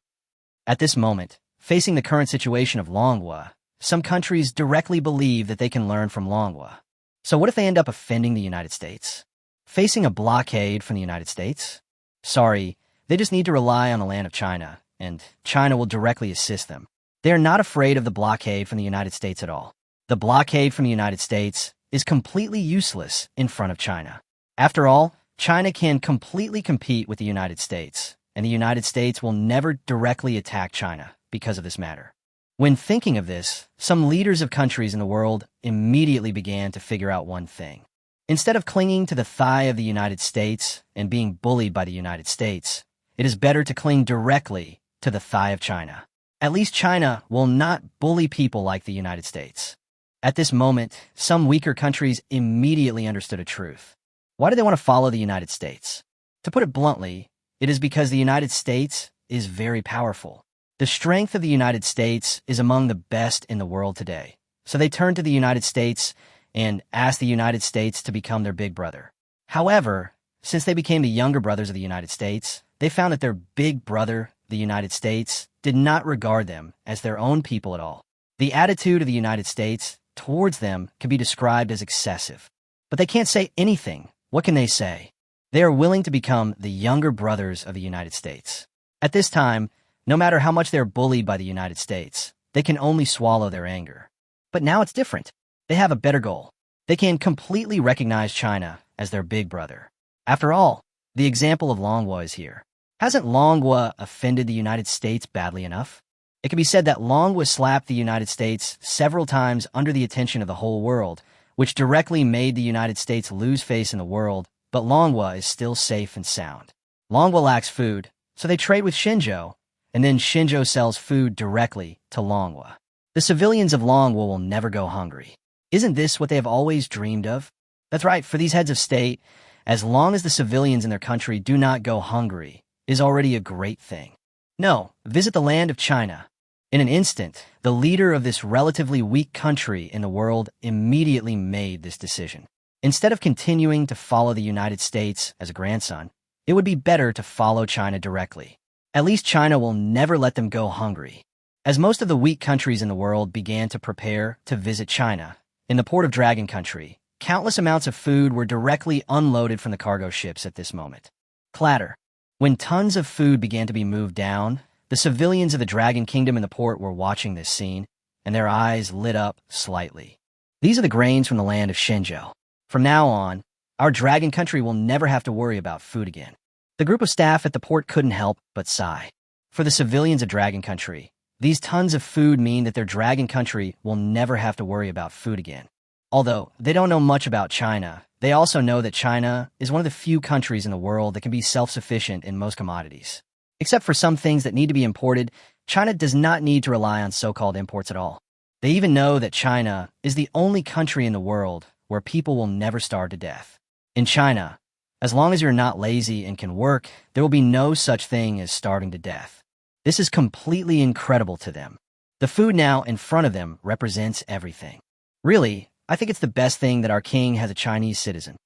At this moment, facing the current situation of Longwa, some countries directly believe that they can learn from Longwa. So what if they end up offending the United States? Facing a blockade from the United States? Sorry, they just need to rely on the land of China, and China will directly assist them. They are not afraid of the blockade from the United States at all. The blockade from the United States is completely useless in front of China. After all, China can completely compete with the United States, and the United States will never directly attack China because of this matter. When thinking of this, some leaders of countries in the world immediately began to figure out one thing. Instead of clinging to the thigh of the United States and being bullied by the United States, it is better to cling directly to the thigh of China. At least China will not bully people like the United States. At this moment, some weaker countries immediately understood a truth. Why do they want to follow the United States? To put it bluntly, it is because the United States is very powerful. The strength of the United States is among the best in the world today. So they turn to the United States and ask the United States to become their big brother. However, since they became the younger brothers of the United States, they found that their big brother, the United States, did not regard them as their own people at all. The attitude of the United States towards them can be described as excessive. But they can't say anything. What can they say? They are willing to become the younger brothers of the United States. At this time, no matter how much they're bullied by the United States, they can only swallow their anger. But now it's different. They have a better goal. They can completely recognize China as their big brother. After all, the example of Longwa is here. Hasn't Longwa offended the United States badly enough? It can be said that Longwa slapped the United States several times under the attention of the whole world, which directly made the United States lose face in the world, but Longwa is still safe and sound. Longwa lacks food, so they trade with Xinzhou, and then Xinzhou sells food directly to Longwa. The civilians of Longwa will never go hungry. Isn't this what they have always dreamed of? That's right, for these heads of state, as long as the civilians in their country do not go hungry, is already a great thing. No, visit the land of China. In an instant, the leader of this relatively weak country in the world immediately made this decision. Instead of continuing to follow the United States as a grandson, it would be better to follow China directly. At least China will never let them go hungry. As most of the weak countries in the world began to prepare to visit China, in the port of Dragon Country, countless amounts of food were directly unloaded from the cargo ships at this moment. Clatter. When tons of food began to be moved down, the civilians of the Dragon Kingdom in the port were watching this scene, and their eyes lit up slightly. These are the grains from the land of Xinzhou. From now on, our Dragon Country will never have to worry about food again. The group of staff at the port couldn't help but sigh. For the civilians of Dragon Country, these tons of food mean that their Dragon Country will never have to worry about food again. Although they don't know much about China, they also know that China is one of the few countries in the world that can be self-sufficient in most commodities. Except for some things that need to be imported, China does not need to rely on so-called imports at all. They even know that China is the only country in the world where people will never starve to death. In China, as long as you're not lazy and can work, there will be no such thing as starving to death. This is completely incredible to them. The food now in front of them represents everything. Really, I think it's the best thing that our king has a Chinese citizen.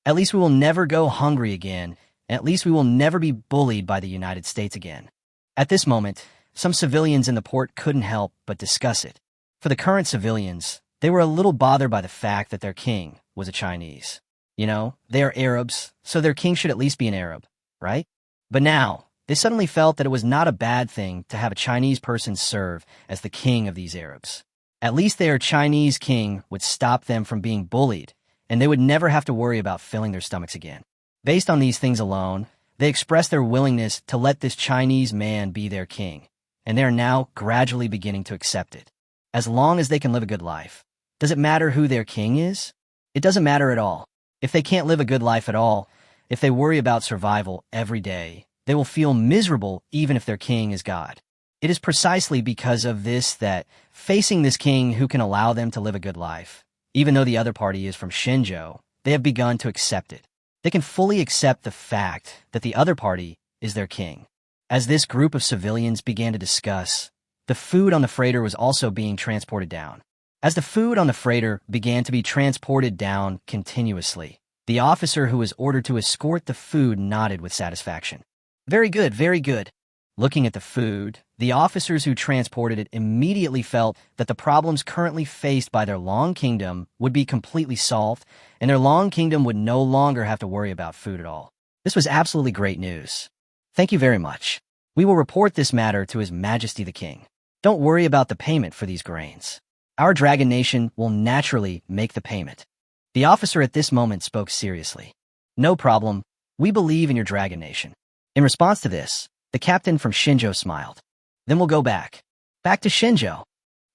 At least we will never go hungry again, and at least we will never be bullied by the United States again. At this moment, some civilians in the port couldn't help but discuss it. For the current civilians, they were a little bothered by the fact that their king was a Chinese. You know, they are Arabs, so their king should at least be an Arab, right? But now, they suddenly felt that it was not a bad thing to have a Chinese person serve as the king of these Arabs. At least their Chinese king would stop them from being bullied, and they would never have to worry about filling their stomachs again. Based on these things alone, they expressed their willingness to let this Chinese man be their king, and they are now gradually beginning to accept it. As long as they can live a good life. Does it matter who their king is? It doesn't matter at all. If they can't live a good life at all, if they worry about survival every day, they will feel miserable even if their king is God. It is precisely because of this that, facing this king who can allow them to live a good life, even though the other party is from Shenzhou, they have begun to accept it. They can fully accept the fact that the other party is their king. As this group of civilians began to discuss, the food on the freighter was also being transported down. As the food on the freighter began to be transported down continuously, the officer who was ordered to escort the food nodded with satisfaction. Very good, very good. Looking at the food, the officers who transported it immediately felt that the problems currently faced by their Long Kingdom would be completely solved, and their Long Kingdom would no longer have to worry about food at all. This was absolutely great news. Thank you very much. We will report this matter to His Majesty the King. Don't worry about the payment for these grains. Our Dragon Nation will naturally make the payment. The officer at this moment spoke seriously. No problem. We believe in your Dragon Nation. In response to this, the captain from Shenzhou smiled. Then we'll go back. Back to Shenzhou.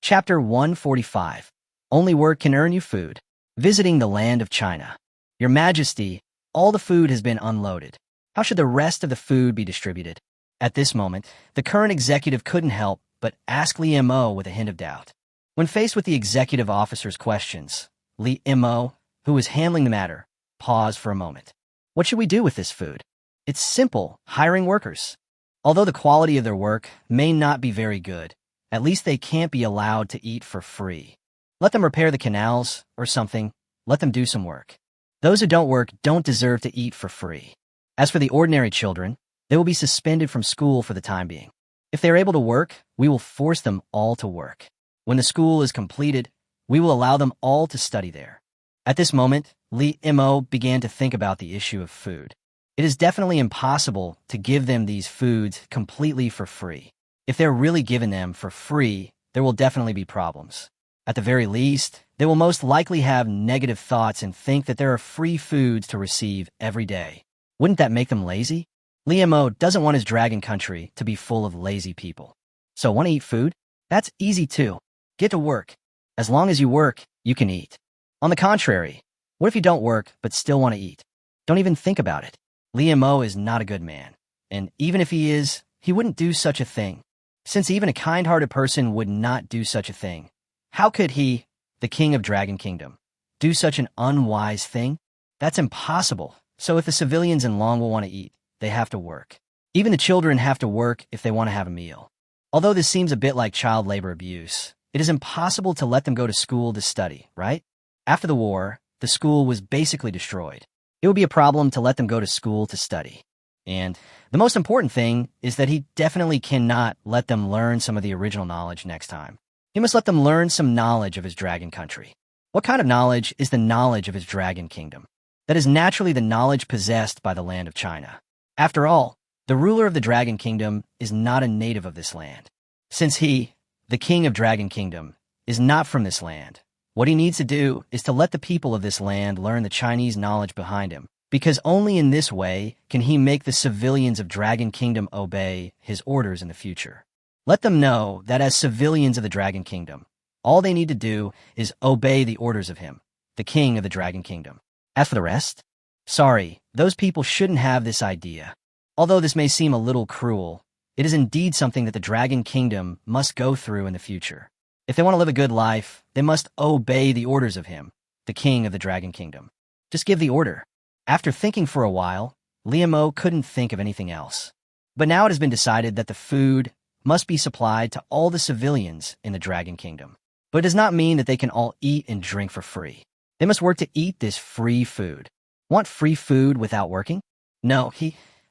Chapter 145. Only work can earn you food. Visiting the land of China. Your Majesty, all the food has been unloaded. How should the rest of the food be distributed? At this moment, the current executive couldn't help but ask Li Mo with a hint of doubt. When faced with the executive officer's questions, Li Mo, who was handling the matter, paused for a moment. What should we do with this food? It's simple, hiring workers. Although the quality of their work may not be very good, at least they can't be allowed to eat for free. Let them repair the canals or something. Let them do some work. Those who don't work don't deserve to eat for free. As for the ordinary children, they will be suspended from school for the time being. If they are able to work, we will force them all to work. When the school is completed, we will allow them all to study there. At this moment, Li Mo began to think about the issue of food. It is definitely impossible to give them these foods completely for free. If they're really given them for free, there will definitely be problems. At the very least, they will most likely have negative thoughts and think that there are free foods to receive every day. Wouldn't that make them lazy? Li Mo doesn't want his dragon country to be full of lazy people. So want to eat food? That's easy too. Get to work. As long as you work, you can eat. On the contrary, what if you don't work but still want to eat? Don't even think about it. Li Mo is not a good man, and even if he is, he wouldn't do such a thing. Since even a kind-hearted person would not do such a thing, how could he, the king of Dragon Kingdom, do such an unwise thing? That's impossible. So if the civilians in Long will want to eat, they have to work. Even the children have to work if they want to have a meal. Although this seems a bit like child labor abuse, it is impossible to let them go to school to study, right? After the war, the school was basically destroyed. It would be a problem to let them go to school to study. And the most important thing is that he definitely cannot let them learn some of the original knowledge next time. He must let them learn some knowledge of his dragon country. What kind of knowledge is the knowledge of his dragon kingdom? That is naturally the knowledge possessed by the land of China. After all, the ruler of the Dragon Kingdom is not a native of this land. Since he, the king of Dragon Kingdom, is not from this land, what he needs to do is to let the people of this land learn the Chinese knowledge behind him, because only in this way can he make the civilians of Dragon Kingdom obey his orders in the future. Let them know that as civilians of the Dragon Kingdom, all they need to do is obey the orders of him, the king of the Dragon Kingdom. As for the rest, sorry, those people shouldn't have this idea. Although this may seem a little cruel, It is indeed something that the Dragon Kingdom must go through in the future. If they want to live a good life, they must obey the orders of him, the king of the Dragon Kingdom. Just give the order. After thinking for a while, Liamo couldn't think of anything else. But now it has been decided that the food must be supplied to all the civilians in the Dragon Kingdom. But it does not mean that they can all eat and drink for free. They must work to eat this free food. Want free food without working? No,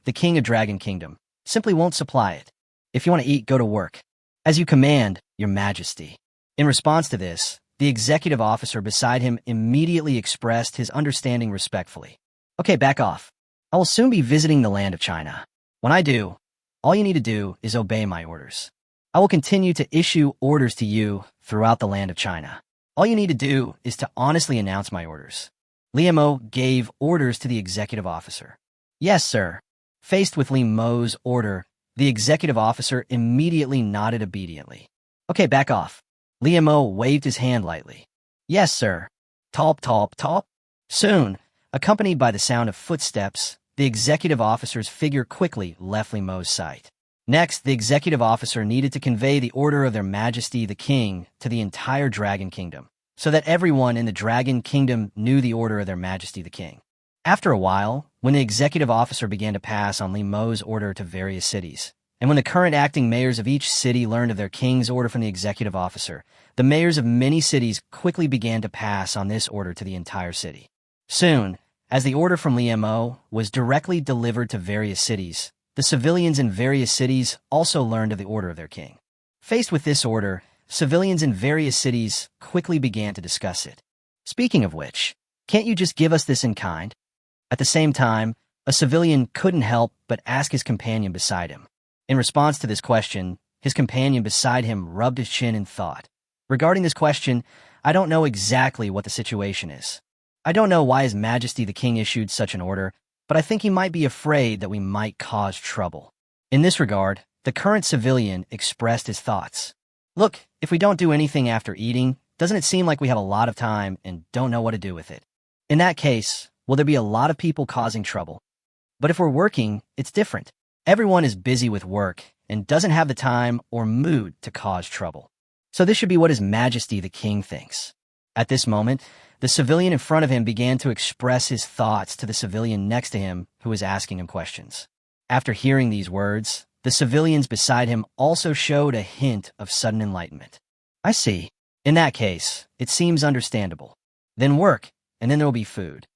the king of Dragon Kingdom, simply won't supply it. If you want to eat, go to work. As you command, your majesty. In response to this, the executive officer beside him immediately expressed his understanding respectfully. Okay, back off. I will soon be visiting the land of China. When I do, all you need to do is obey my orders. I will continue to issue orders to you throughout the land of China. All you need to do is to honestly announce my orders. Liamo gave orders to the executive officer. Yes, sir. Faced with Liamo's order, the executive officer immediately nodded obediently. Okay, back off. Liamo waved his hand lightly. Yes, sir. Talp, talp, talp. Soon, accompanied by the sound of footsteps, the executive officer's figure quickly left Liamo's sight. Next, the executive officer needed to convey the order of their majesty the king to the entire Dragon Kingdom, so that everyone in the Dragon Kingdom knew the order of their majesty the king. After a while, when the executive officer began to pass on Liamo's order to various cities, and when the current acting mayors of each city learned of their king's order from the executive officer, the mayors of many cities quickly began to pass on this order to the entire city. Soon, as the order from Liamo was directly delivered to various cities, the civilians in various cities also learned of the order of their king. Faced with this order, civilians in various cities quickly began to discuss it. Speaking of which, can't you just give us this in kind? At the same time, a civilian couldn't help but ask his companion beside him. In response to this question, his companion beside him rubbed his chin in thought. Regarding this question, I don't know exactly what the situation is. I don't know why His Majesty the King issued such an order, but I think he might be afraid that we might cause trouble. In this regard, the current civilian expressed his thoughts. Look, if we don't do anything after eating, doesn't it seem like we have a lot of time and don't know what to do with it? In that case, will there be a lot of people causing trouble? But if we're working, it's different. Everyone is busy with work and doesn't have the time or mood to cause trouble. So this should be what His Majesty the King thinks. At this moment, the civilian in front of him began to express his thoughts to the civilian next to him who was asking him questions. After hearing these words, the civilians beside him also showed a hint of sudden enlightenment. I see. In that case, it seems understandable. Then work, and then there will be food.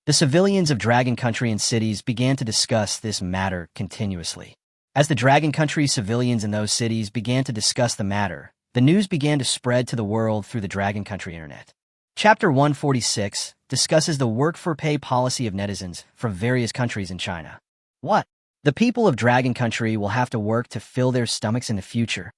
The civilians of Dragon Country and cities began to discuss this matter continuously. As the Dragon Country civilians in those cities began to discuss the matter, the news began to spread to the world through the Dragon Country internet. Chapter 146 discusses the work-for-pay policy of netizens from various countries in China. What? The people of Dragon Country will have to work to fill their stomachs in the future.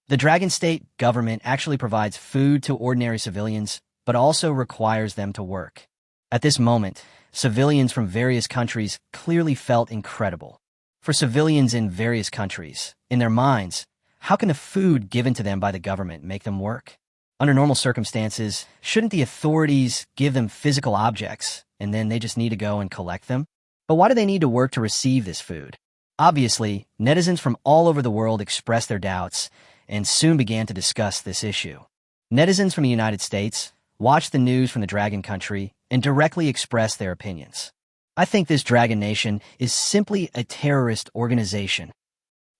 The Dragon State government actually provides food to ordinary civilians, but also requires them to work. At this moment, civilians from various countries clearly felt incredible. For civilians in various countries, in their minds, how can the food given to them by the government make them work? Under normal circumstances, shouldn't the authorities give them physical objects, and then they just need to go and collect them? But why do they need to work to receive this food? Obviously, netizens from all over the world expressed their doubts and soon began to discuss this issue. Netizens from the United States watched the news from the Dragon Country and directly expressed their opinions. I think this Dragon Nation is simply a terrorist organization.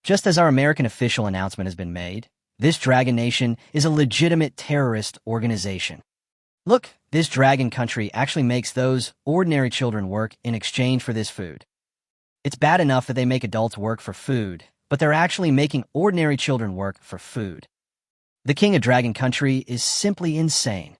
Just as our American official announcement has been made, this Dragon Nation is a legitimate terrorist organization. Look, this Dragon Country actually makes those ordinary children work in exchange for this food. It's bad enough that they make adults work for food, but they're actually making ordinary children work for food. The King of Dragon Country is simply insane.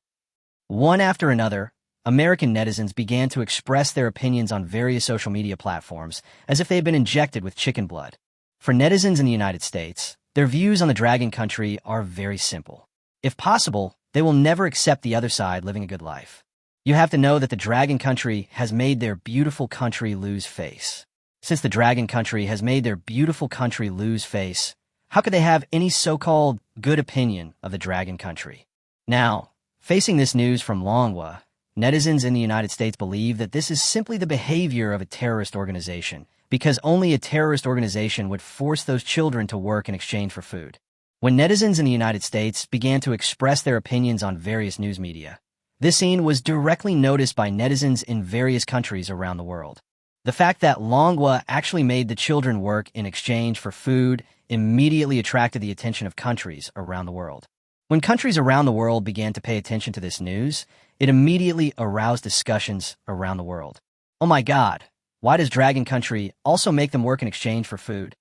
One after another, American netizens began to express their opinions on various social media platforms as if they had been injected with chicken blood. For netizens in the United States, their views on the Dragon Country are very simple. If possible, they will never accept the other side living a good life. You have to know that the Dragon Country has made their beautiful country lose face. Since the Dragon Country has made their beautiful country lose face, how could they have any so-called good opinion of the Dragon Country? Now, facing this news from Manhwa, netizens in the United States believe that this is simply the behavior of a terrorist organization, because only a terrorist organization would force those children to work in exchange for food. When netizens in the United States began to express their opinions on various news media, this scene was directly noticed by netizens in various countries around the world. The fact that manhwa actually made the children work in exchange for food immediately attracted the attention of countries around the world. When countries around the world began to pay attention to this news, it immediately aroused discussions around the world. Oh my God, why does Dragon Country also make them work in exchange for food?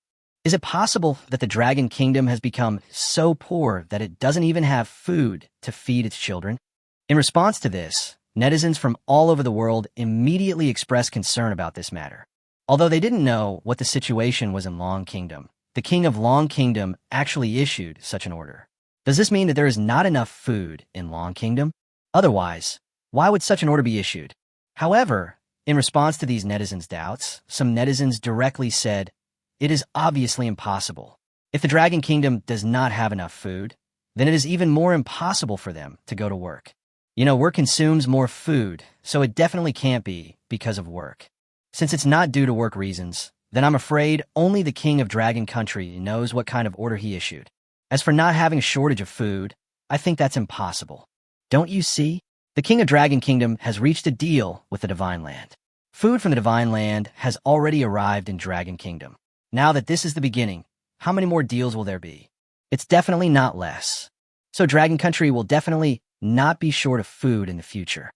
Is it possible that the Dragon Kingdom has become so poor that it doesn't even have food to feed its children? In response to this, netizens from all over the world immediately expressed concern about this matter. Although they didn't know what the situation was in Long Kingdom, the king of Long Kingdom actually issued such an order. Does this mean that there is not enough food in Long Kingdom? Otherwise, why would such an order be issued? However, in response to these netizens' doubts, some netizens directly said, "It is obviously impossible. If the Dragon Kingdom does not have enough food, then it is even more impossible for them to go to work. Work consumes more food, so it definitely can't be because of work. Since it's not due to work reasons, then I'm afraid only the king of Dragon Country knows what kind of order he issued. As for not having a shortage of food, I think that's impossible. Don't you see? The king of Dragon Kingdom has reached a deal with the Divine Land. Food from the Divine Land has already arrived in Dragon Kingdom. Now that this is the beginning, how many more deals will there be? It's definitely not less. So Dragon Country will definitely not be short of food in the future."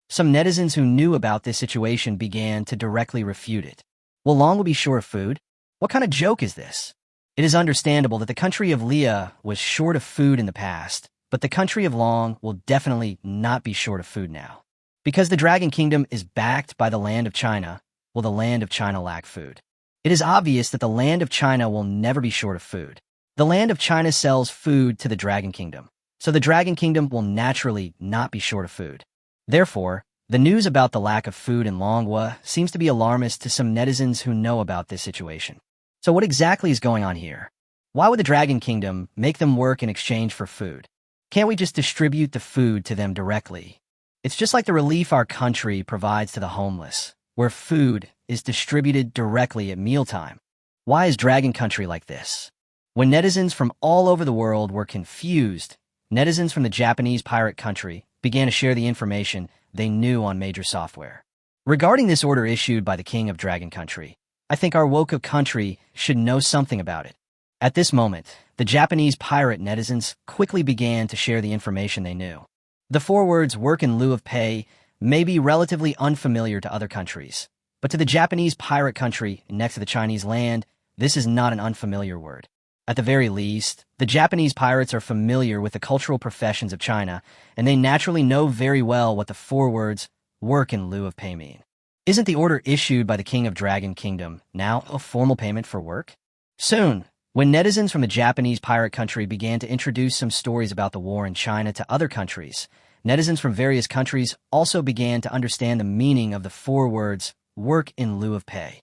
Some netizens who knew about this situation began to directly refute it. Will Long be short of food? What kind of joke is this? It is understandable that the country of Leah was short of food in the past, but the country of Long will definitely not be short of food now. Because the Dragon Kingdom is backed by the land of China, will the land of China lack food? It is obvious that the land of China will never be short of food. The land of China sells food to the Dragon Kingdom, so the Dragon Kingdom will naturally not be short of food. Therefore, the news about the lack of food in Manhwa seems to be alarmist to some netizens who know about this situation. So what exactly is going on here? Why would the Dragon Kingdom make them work in exchange for food? Can't we just distribute the food to them directly? It's just like the relief our country provides to the homeless, where food is distributed directly at mealtime. Why is Dragon Country like this? When netizens from all over the world were confused, netizens from the Japanese pirate country began to share the information they knew on major software. Regarding this order issued by the king of Dragon Country, I think our woke country should know something about it. At this moment, the Japanese pirate netizens quickly began to share the information they knew. The four words "work in lieu of pay" may be relatively unfamiliar to other countries, but to the Japanese pirate country next to the Chinese land, this is not an unfamiliar word. At the very least, the Japanese pirates are familiar with the cultural professions of China, and they naturally know very well what the four words "work in lieu of pay" mean. Isn't the order issued by the king of Dragon Kingdom now a formal payment for work? Soon, when netizens from the Japanese pirate country began to introduce some stories about the war in China to other countries, netizens from various countries also began to understand the meaning of the four words "work in lieu of pay."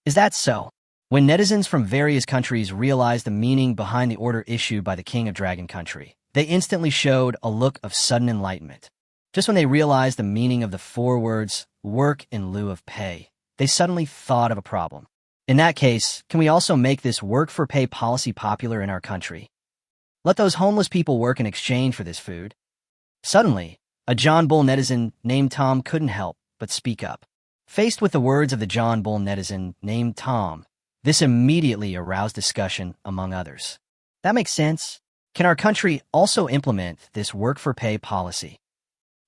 Is that so? When netizens from various countries realized the meaning behind the order issued by the king of Dragon Country, they instantly showed a look of sudden enlightenment. Just when they realized the meaning of the four words "work in lieu of pay," they suddenly thought of a problem. In that case, can we also make this work for pay policy popular in our country? Let those homeless people work in exchange for this food. Suddenly, a John Bull netizen named Tom couldn't help but speak up. Faced with the words of the John Bull netizen named Tom, this immediately aroused discussion among others. That makes sense. Can our country also implement this work for pay policy?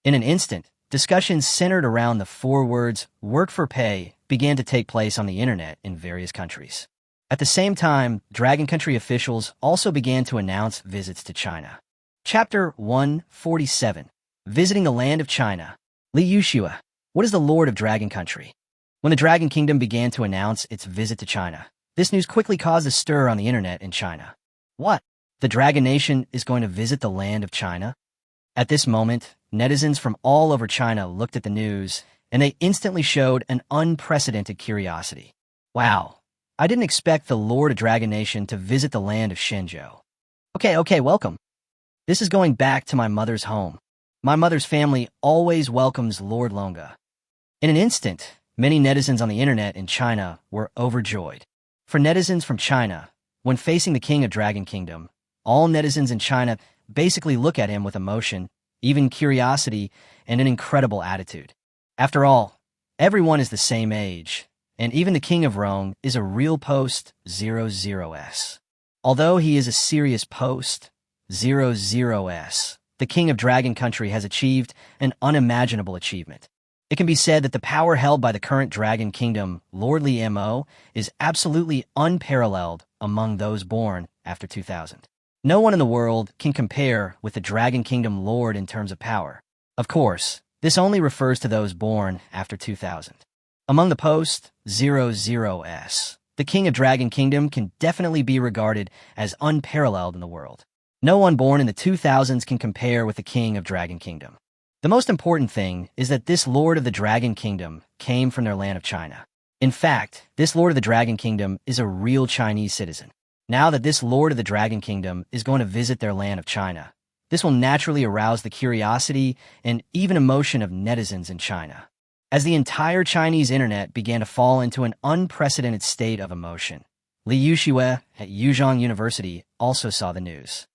In an instant, discussions centered around the four words "work for pay" began to take place on the internet in various countries. At the same time, Dragon Country officials also began to announce visits to China. Chapter 147. Visiting the Land of China. Li Yushua. What is the Lord of Dragon Country? When the Dragon Kingdom began to announce its visit to China, this news quickly caused a stir on the internet in China. What? The Dragon Nation is going to visit the land of China? At this moment, netizens from all over China looked at the news, and they instantly showed an unprecedented curiosity. Wow, I didn't expect the Lord of Dragon Nation to visit the land of Shenzhou. Okay, welcome. This is going back to my mother's home. My mother's family always welcomes Lord Longa. In an instant, many netizens on the internet in China were overjoyed. For netizens from China, when facing the king of Dragon Kingdom, all netizens in China basically look at him with emotion, even curiosity, and an incredible attitude. After all, everyone is the same age, and even the king of Rome is a real post 00s. Although he is a serious post 00s, the king of Dragon Country has achieved an unimaginable achievement. It can be said that the power held by the current Dragon Kingdom, Lord Li Mo, is absolutely unparalleled among those born after 2000. No one in the world can compare with the Dragon Kingdom Lord in terms of power. Of course, this only refers to those born after 2000. Among the post-00s, the King of Dragon Kingdom can definitely be regarded as unparalleled in the world. No one born in the 2000s can compare with the King of Dragon Kingdom. The most important thing is that this Lord of the Dragon Kingdom came from their land of China. In fact, this Lord of the Dragon Kingdom is a real Chinese citizen. Now that this Lord of the Dragon Kingdom is going to visit their land of China, this will naturally arouse the curiosity and even emotion of netizens in China. As the entire Chinese internet began to fall into an unprecedented state of emotion, Li Yuxue at Yuzhong University also saw the news.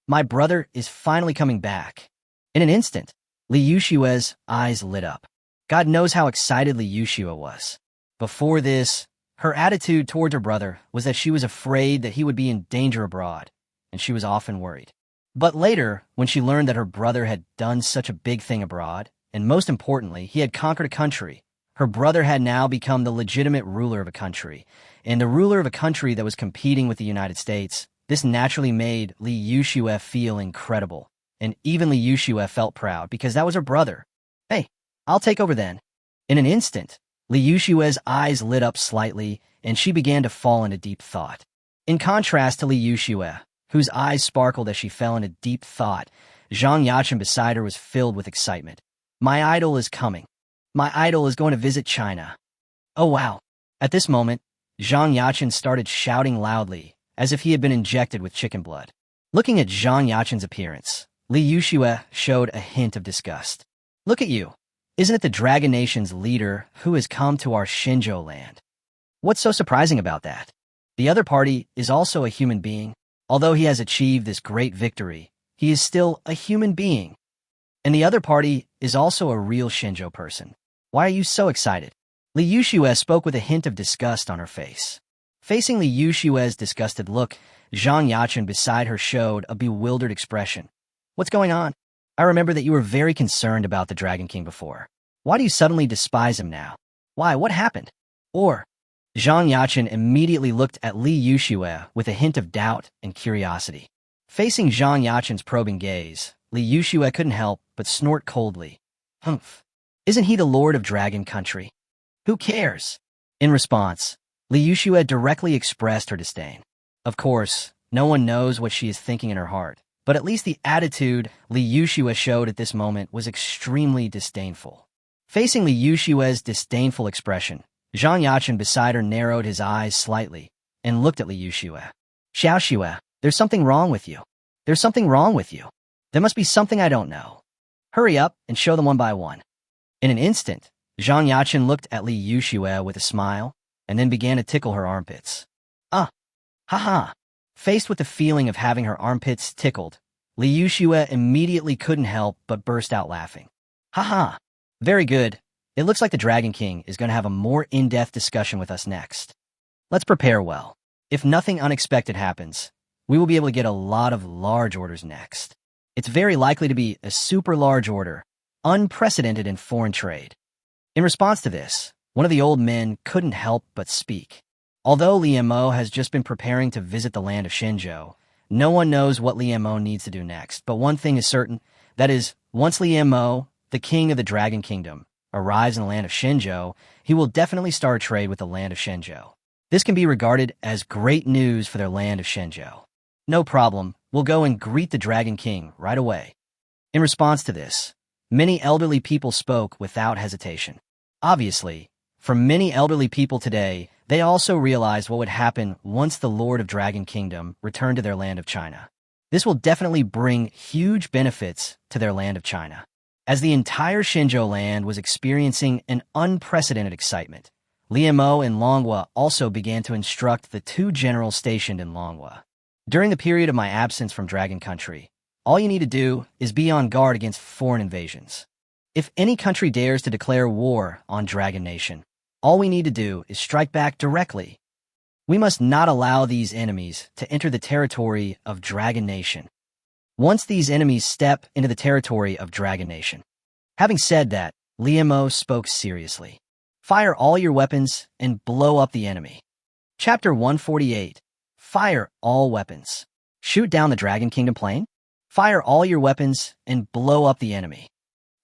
My brother is finally coming back. In an instant, Li Yuxue's eyes lit up. God knows how excited Li Yuxue was. Before this, her attitude toward her brother was that she was afraid that he would be in danger abroad, and she was often worried. But later, when she learned that her brother had done such a big thing abroad, and most importantly, he had conquered a country, her brother had now become the legitimate ruler of a country, and the ruler of a country that was competing with the United States. This naturally made Li Yuxue feel incredible, and even Li Yuxue felt proud because that was her brother. Hey, I'll take over then. In an instant, Li Yuxue's eyes lit up slightly, and she began to fall into deep thought. In contrast to Li Yuxue, whose eyes sparkled as she fell into deep thought, Zhang Yaqin beside her was filled with excitement. My idol is coming. My idol is going to visit China. Oh wow. At this moment, Zhang Yaqin started shouting loudly, as if he had been injected with chicken blood. Looking at Zhang Yaqin's appearance, Li Yuxue showed a hint of disgust. Look at you. Isn't it the Dragon Nation's leader who has come to our Xinzhou land? What's so surprising about that? The other party is also a human being. Although he has achieved this great victory, he is still a human being. And the other party is also a real Xinzhou person. Why are you so excited? Li Yuxue spoke with a hint of disgust on her face. Facing Li Yuxue's disgusted look, Zhang Yaqin beside her showed a bewildered expression. What's going on? I remember that you were very concerned about the Dragon King before. Why do you suddenly despise him now? Why, what happened? Or, Zhang Yaqin immediately looked at Li Yuxue with a hint of doubt and curiosity. Facing Zhang Yaqin's probing gaze, Li Yuxue couldn't help but snort coldly. Humph. Isn't he the Lord of Dragon Country? Who cares? In response, Li Yuxue directly expressed her disdain. Of course, no one knows what she is thinking in her heart, but at least the attitude Li Yuxue showed at this moment was extremely disdainful. Facing Li Yuxue's disdainful expression, Zhang Yaqin beside her narrowed his eyes slightly and looked at Li Yuxue. Xiaoxue, there's something wrong with you. There's something wrong with you. There must be something I don't know. Hurry up and show them one by one. In an instant, Zhang Yaqin looked at Li Yuxue with a smile and then began to tickle her armpits. Haha. Faced with the feeling of having her armpits tickled, Li Yuxue immediately couldn't help but burst out laughing. Haha. Very good. It looks like the Dragon King is going to have a more in-depth discussion with us next. Let's prepare well. If nothing unexpected happens, we will be able to get a lot of large orders next. It's very likely to be a super large order, unprecedented in foreign trade. In response to this, one of the old men couldn't help but speak. Although Li Mo has just been preparing to visit the land of Xinzhou, no one knows what Li Mo needs to do next. But one thing is certain, that is, once Li Mo, the king of the Dragon Kingdom, arrives in the land of Xinzhou, he will definitely start trade with the land of Xinzhou. This can be regarded as great news for their land of Xinzhou. No problem, we'll go and greet the Dragon King right away. In response to this, many elderly people spoke without hesitation. Obviously, for many elderly people today, they also realized what would happen once the Lord of Dragon Kingdom returned to their land of China. This will definitely bring huge benefits to their land of China. As the entire Xinzhou land was experiencing an unprecedented excitement, Liemo and Longhua also began to instruct the two generals stationed in Longhua. During the period of my absence from Dragon Country, all you need to do is be on guard against foreign invasions. If any country dares to declare war on Dragon Nation, all we need to do is strike back directly. We must not allow these enemies to enter the territory of Dragon Nation. Once these enemies step into the territory of Dragon Nation. Having said that, Liemo spoke seriously. Fire all your weapons and blow up the enemy. Chapter 148. Fire all weapons. Shoot down the Dragon Kingdom plane. Fire all your weapons and blow up the enemy.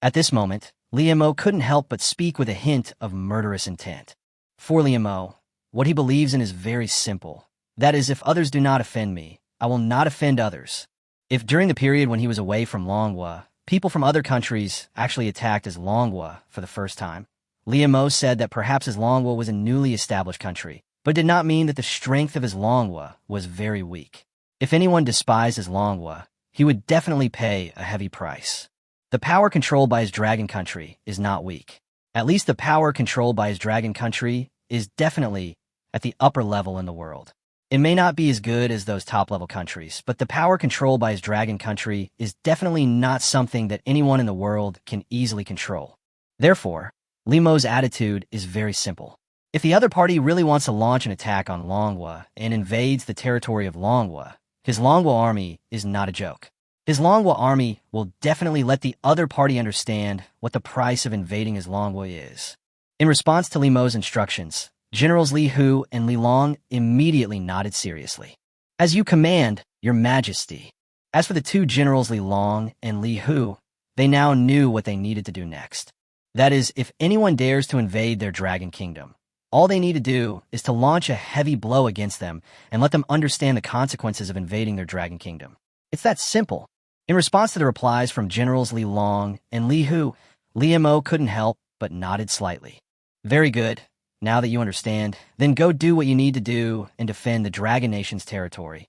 At this moment, Liemo couldn't help but speak with a hint of murderous intent. For Liemo, what he believes in is very simple. That is, if others do not offend me, I will not offend others. If during the period when he was away from Longhua, people from other countries actually attacked his Longhua for the first time, Liemo said that perhaps his Longhua was a newly established country, but did not mean that the strength of his Longhua was very weak. If anyone despised his Longhua, he would definitely pay a heavy price. The power controlled by his Dragon Country is not weak. At least the power controlled by his Dragon Country is definitely at the upper level in the world. It may not be as good as those top-level countries, but the power controlled by his Dragon Country is definitely not something that anyone in the world can easily control. Therefore, Liemo's attitude is very simple. If the other party really wants to launch an attack on Longhua and invades the territory of Longhua, his Longhua army is not a joke. His Longhua army will definitely let the other party understand what the price of invading his Longhua is. In response to Liemo's instructions, Generals Li Hu and Li Long immediately nodded seriously. As you command, Your Majesty. As for the two generals Li Long and Li Hu, they now knew what they needed to do next. That is, if anyone dares to invade their Dragon Kingdom, all they need to do is to launch a heavy blow against them and let them understand the consequences of invading their Dragon Kingdom. It's that simple. In response to the replies from Generals Li Long and Li Hu, Liemo couldn't help but nodded slightly. Very good. Now that you understand, then go do what you need to do and defend the Dragon Nation's territory.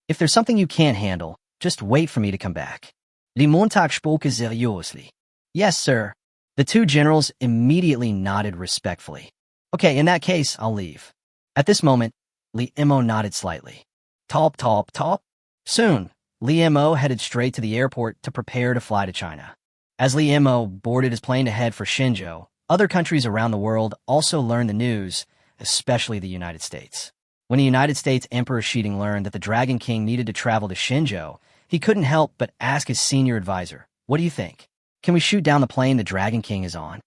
If there's something you can't handle, just wait for me to come back. Die Montag spoke seriously. Yes, sir. The two generals immediately nodded respectfully. Okay, in that case, I'll leave. At this moment, Liemo nodded slightly. Top, top, top. Soon, Liemo headed straight to the airport to prepare to fly to China. As Liemo boarded his plane to head for Xinzhou, other countries around the world also learned the news, especially the United States. When the United States Emperor Shiding learned that the Dragon King needed to travel to Xinzhou, he couldn't help but ask his senior advisor, "What do you think? Can we shoot down the plane the Dragon King is on?"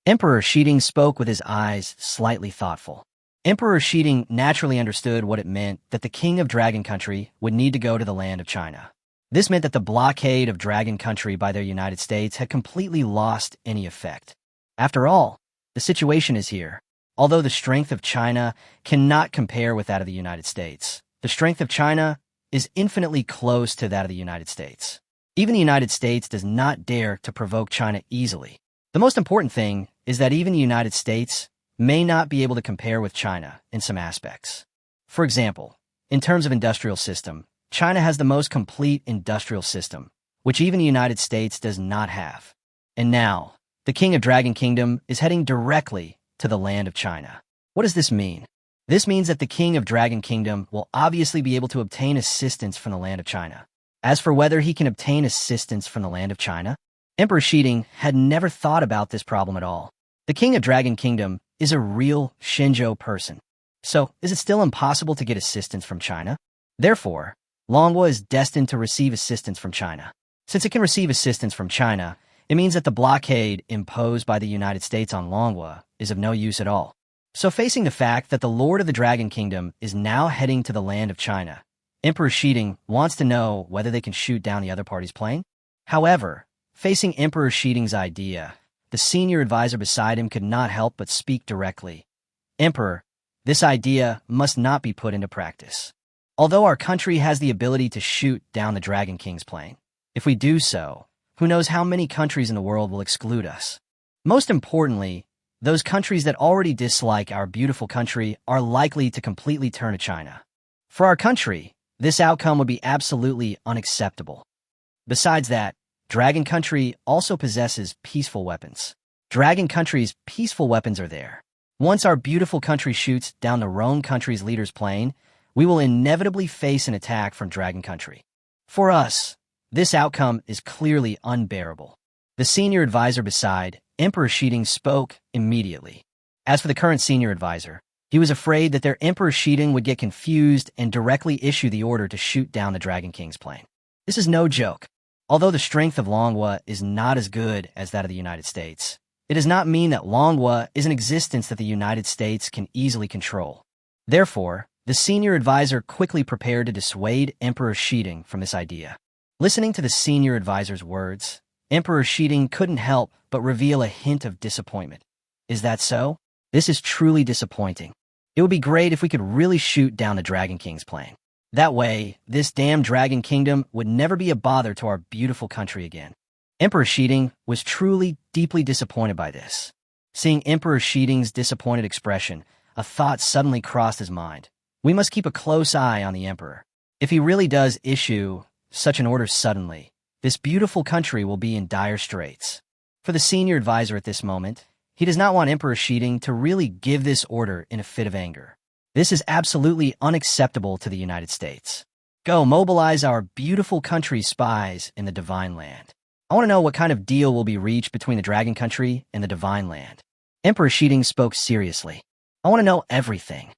Emperor Shiding spoke with his eyes slightly thoughtful. Emperor Shiding naturally understood what it meant that the King of Dragon Country would need to go to the land of China. This meant that the blockade of Dragon Country by their United States had completely lost any effect. After all, the situation is here. Although the strength of China cannot compare with that of the United States, the strength of China is infinitely close to that of the United States. Even the United States does not dare to provoke China easily. The most important thing is that even the United States may not be able to compare with China in some aspects. For example, in terms of industrial system, China has the most complete industrial system, which even the United States does not have. And now, the King of Dragon Kingdom is heading directly to the land of China. What does this mean? This means that the King of Dragon Kingdom will obviously be able to obtain assistance from the land of China. As for whether he can obtain assistance from the land of China, Emperor Shiding had never thought about this problem at all. The King of Dragon Kingdom is a real Xinzhou person. So, is it still impossible to get assistance from China? Therefore, Longhua is destined to receive assistance from China. Since it can receive assistance from China, it means that the blockade imposed by the United States on Longhua is of no use at all. So facing the fact that the Lord of the Dragon Kingdom is now heading to the land of China, Emperor Shiding wants to know whether they can shoot down the other party's plane. However, facing Emperor Shiding's idea, the senior advisor beside him could not help but speak directly. Emperor, this idea must not be put into practice. Although our country has the ability to shoot down the Dragon King's plane, if we do so, who knows how many countries in the world will exclude us? Most importantly, those countries that already dislike our beautiful country are likely to completely turn to China. For our country, This outcome would be absolutely unacceptable. Besides that, Dragon Country also possesses peaceful weapons. Dragon Country's peaceful weapons are there. Once our beautiful country shoots down the Rome Country's leader's plane, we will inevitably face an attack from Dragon Country. For us, this outcome is clearly unbearable. The senior advisor beside Emperor Shiding spoke immediately. As for the current senior advisor, he was afraid that their Emperor Shiding would get confused and directly issue the order to shoot down the Dragon King's plane. This is no joke. Although the strength of Manhwa is not as good as that of the United States, it does not mean that Manhwa is an existence that the United States can easily control. Therefore, the senior advisor quickly prepared to dissuade Emperor Shiding from this idea. Listening to the senior advisor's words, Emperor Shiding couldn't help but reveal a hint of disappointment. Is that so? This is truly disappointing. It would be great if we could really shoot down the Dragon King's plane. That way, this damn Dragon Kingdom would never be a bother to our beautiful country again. Emperor Shiding was truly deeply disappointed by this. Seeing Emperor Shiding's disappointed expression, a thought suddenly crossed his mind. We must keep a close eye on the Emperor. If he really does issue such an order suddenly, this beautiful country will be in dire straits. For the senior advisor at this moment, he does not want Emperor Shiding to really give this order in a fit of anger. This is absolutely unacceptable to the United States. Go mobilize our beautiful country's spies in the Divine Land. I want to know what kind of deal will be reached between the Dragon Country and the Divine Land. Emperor Shiding spoke seriously. I want to know everything.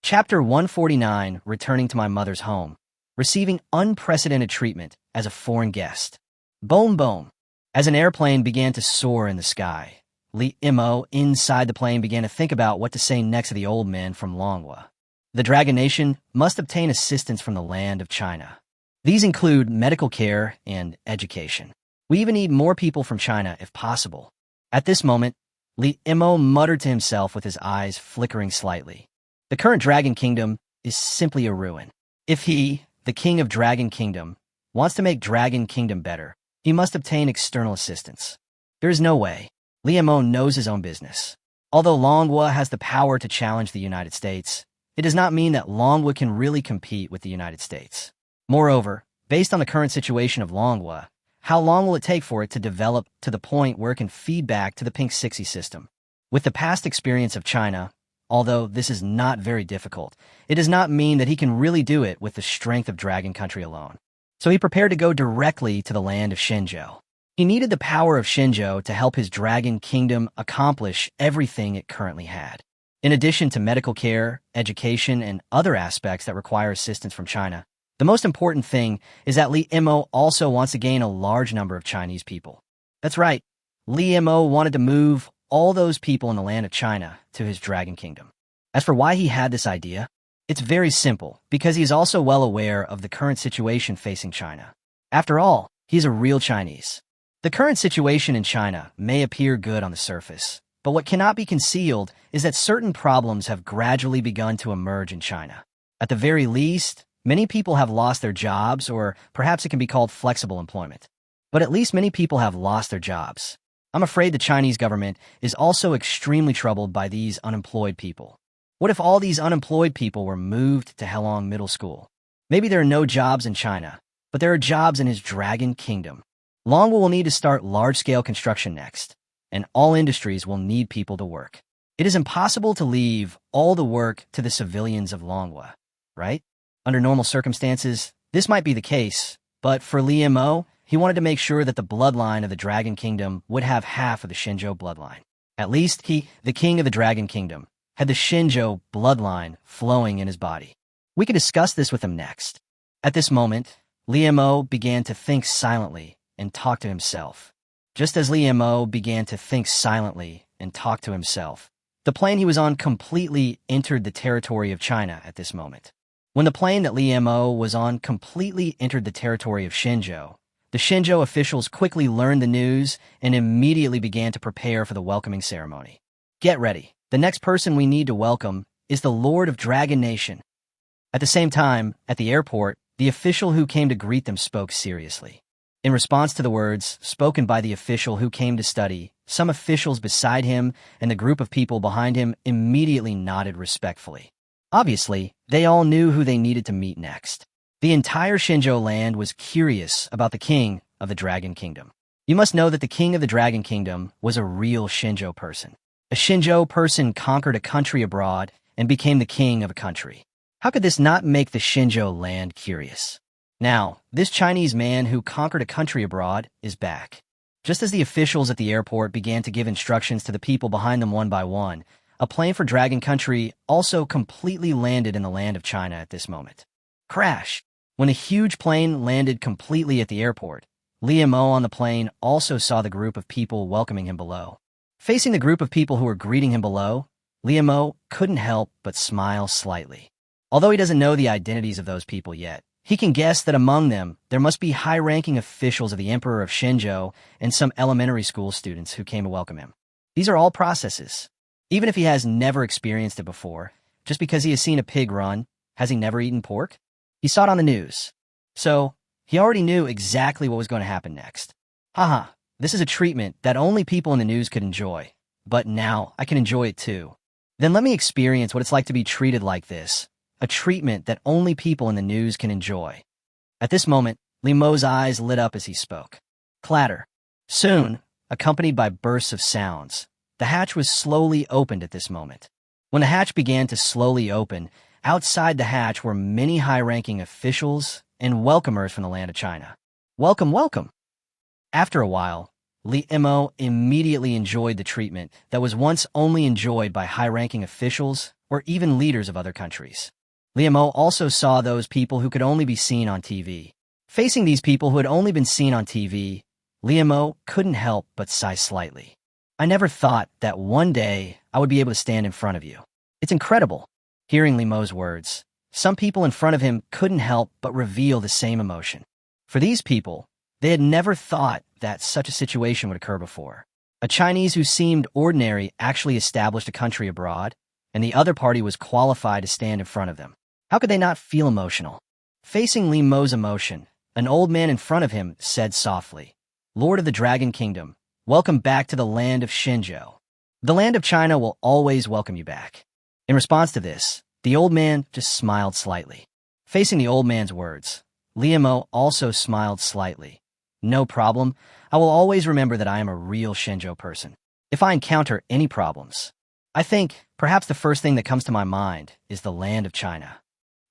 Chapter 149, Returning to My Mother's Home. Receiving unprecedented treatment as a foreign guest. Boom boom. As an airplane began to soar in the sky, Li Imo inside the plane began to think about what to say next to the old men from Manhwa. The Dragon Nation must obtain assistance from the land of China. These include medical care and education. We even need more people from China if possible. At this moment, Li Imo muttered to himself with his eyes flickering slightly. The current Dragon Kingdom is simply a ruin. If he, the king of Dragon Kingdom, wants to make Dragon Kingdom better, he must obtain external assistance. There is no way. Li Imo knows his own business. Although Manhwa has the power to challenge the United States, it does not mean that Manhwa can really compete with the United States. Moreover, based on the current situation of Manhwa, how long will it take for it to develop to the point where it can feed back to the Pink Sixy system? With the past experience of China, although this is not very difficult, it does not mean that he can really do it with the strength of Dragon Country alone. So he prepared to go directly to the land of Shenzhou. He needed the power of Shenzhou to help his Dragon Kingdom accomplish everything it currently had. In addition to medical care, education, and other aspects that require assistance from China, the most important thing is that Li Imo also wants to gain a large number of Chinese people. That's right, Li Imo wanted to move all those people in the land of China to his Dragon Kingdom. As for why he had this idea, it's very simple, because he is also well aware of the current situation facing China. After all, he is a real Chinese. The current situation in China may appear good on the surface, but what cannot be concealed is that certain problems have gradually begun to emerge in China. At the very least, many people have lost their jobs, or perhaps it can be called flexible employment. But at least many people have lost their jobs. I'm afraid the Chinese government is also extremely troubled by these unemployed people. What if all these unemployed people were moved to Helong Middle School? Maybe there are no jobs in China, but there are jobs in his Dragon Kingdom. Manhwa will need to start large-scale construction next, and all industries will need people to work. It is impossible to leave all the work to the civilians of Manhwa, right? Under normal circumstances, this might be the case, but for Li Imo, he wanted to make sure that the bloodline of the Dragon Kingdom would have half of the Shenzhou bloodline. At least he, the king of the Dragon Kingdom, had the Shenzhou bloodline flowing in his body. We could discuss this with him next. At this moment, Li Imo began to think silently and talk to himself. Just as Li Imo began to think silently and talk to himself, the plane he was on completely entered the territory of China at this moment. When the plane that Li Imo was on completely entered the territory of Shenzhou, the Shenzhou officials quickly learned the news and immediately began to prepare for the welcoming ceremony. Get ready. The next person we need to welcome is the Lord of Dragon Nation. At the same time, at the airport, the official who came to greet them spoke seriously. In response to the words spoken by the official who came to study, some officials beside him and the group of people behind him immediately nodded respectfully. Obviously, they all knew who they needed to meet next. The entire Xinzhou land was curious about the king of the Dragon Kingdom. You must know that the king of the Dragon Kingdom was a real Xinzhou person. A Xinzhou person conquered a country abroad and became the king of a country. How could this not make the Xinzhou land curious? Now, this Chinese man who conquered a country abroad is back. Just as the officials at the airport began to give instructions to the people behind them one by one, a plane for Dragon Country also completely landed in the land of China at this moment. Crash! When a huge plane landed completely at the airport, Li Mo on the plane also saw the group of people welcoming him below. Facing the group of people who were greeting him below, Li Mo couldn't help but smile slightly. Although he doesn't know the identities of those people yet, he can guess that among them, there must be high-ranking officials of the Emperor of Xinzhou and some elementary school students who came to welcome him. These are all processes. Even if he has never experienced it before, just because he has seen a pig run, has he never eaten pork? He saw it on the news. So, he already knew exactly what was going to happen next. Haha, this is a treatment that only people in the news could enjoy, but now I can enjoy it too. Then let me experience what it's like to be treated like this, a treatment that only people in the news can enjoy. At this moment, Li Mo's eyes lit up as he spoke. Clatter. Soon, accompanied by bursts of sounds, the hatch was slowly opened at this moment. When the hatch began to slowly open, outside the hatch were many high-ranking officials and welcomers from the land of China. Welcome, welcome. After a while, Li Mo immediately enjoyed the treatment that was once only enjoyed by high-ranking officials or even leaders of other countries. Li Mo also saw those people who could only be seen on TV. Facing these people who had only been seen on TV, Li Mo couldn't help but sigh slightly. I never thought that one day I would be able to stand in front of you. It's incredible. Hearing Li Mo's words, some people in front of him couldn't help but reveal the same emotion. For these people, they had never thought that such a situation would occur before. A Chinese who seemed ordinary actually established a country abroad, and the other party was qualified to stand in front of them. How could they not feel emotional? Facing Li Mo's emotion, an old man in front of him said softly, "Lord of the Dragon Kingdom, welcome back to the land of Xinzhou. The land of China will always welcome you back." In response to this, the old man just smiled slightly. Facing the old man's words, Li Mo also smiled slightly. "No problem. I will always remember that I am a real Xinzhou person. If I encounter any problems, I think perhaps the first thing that comes to my mind is the land of China."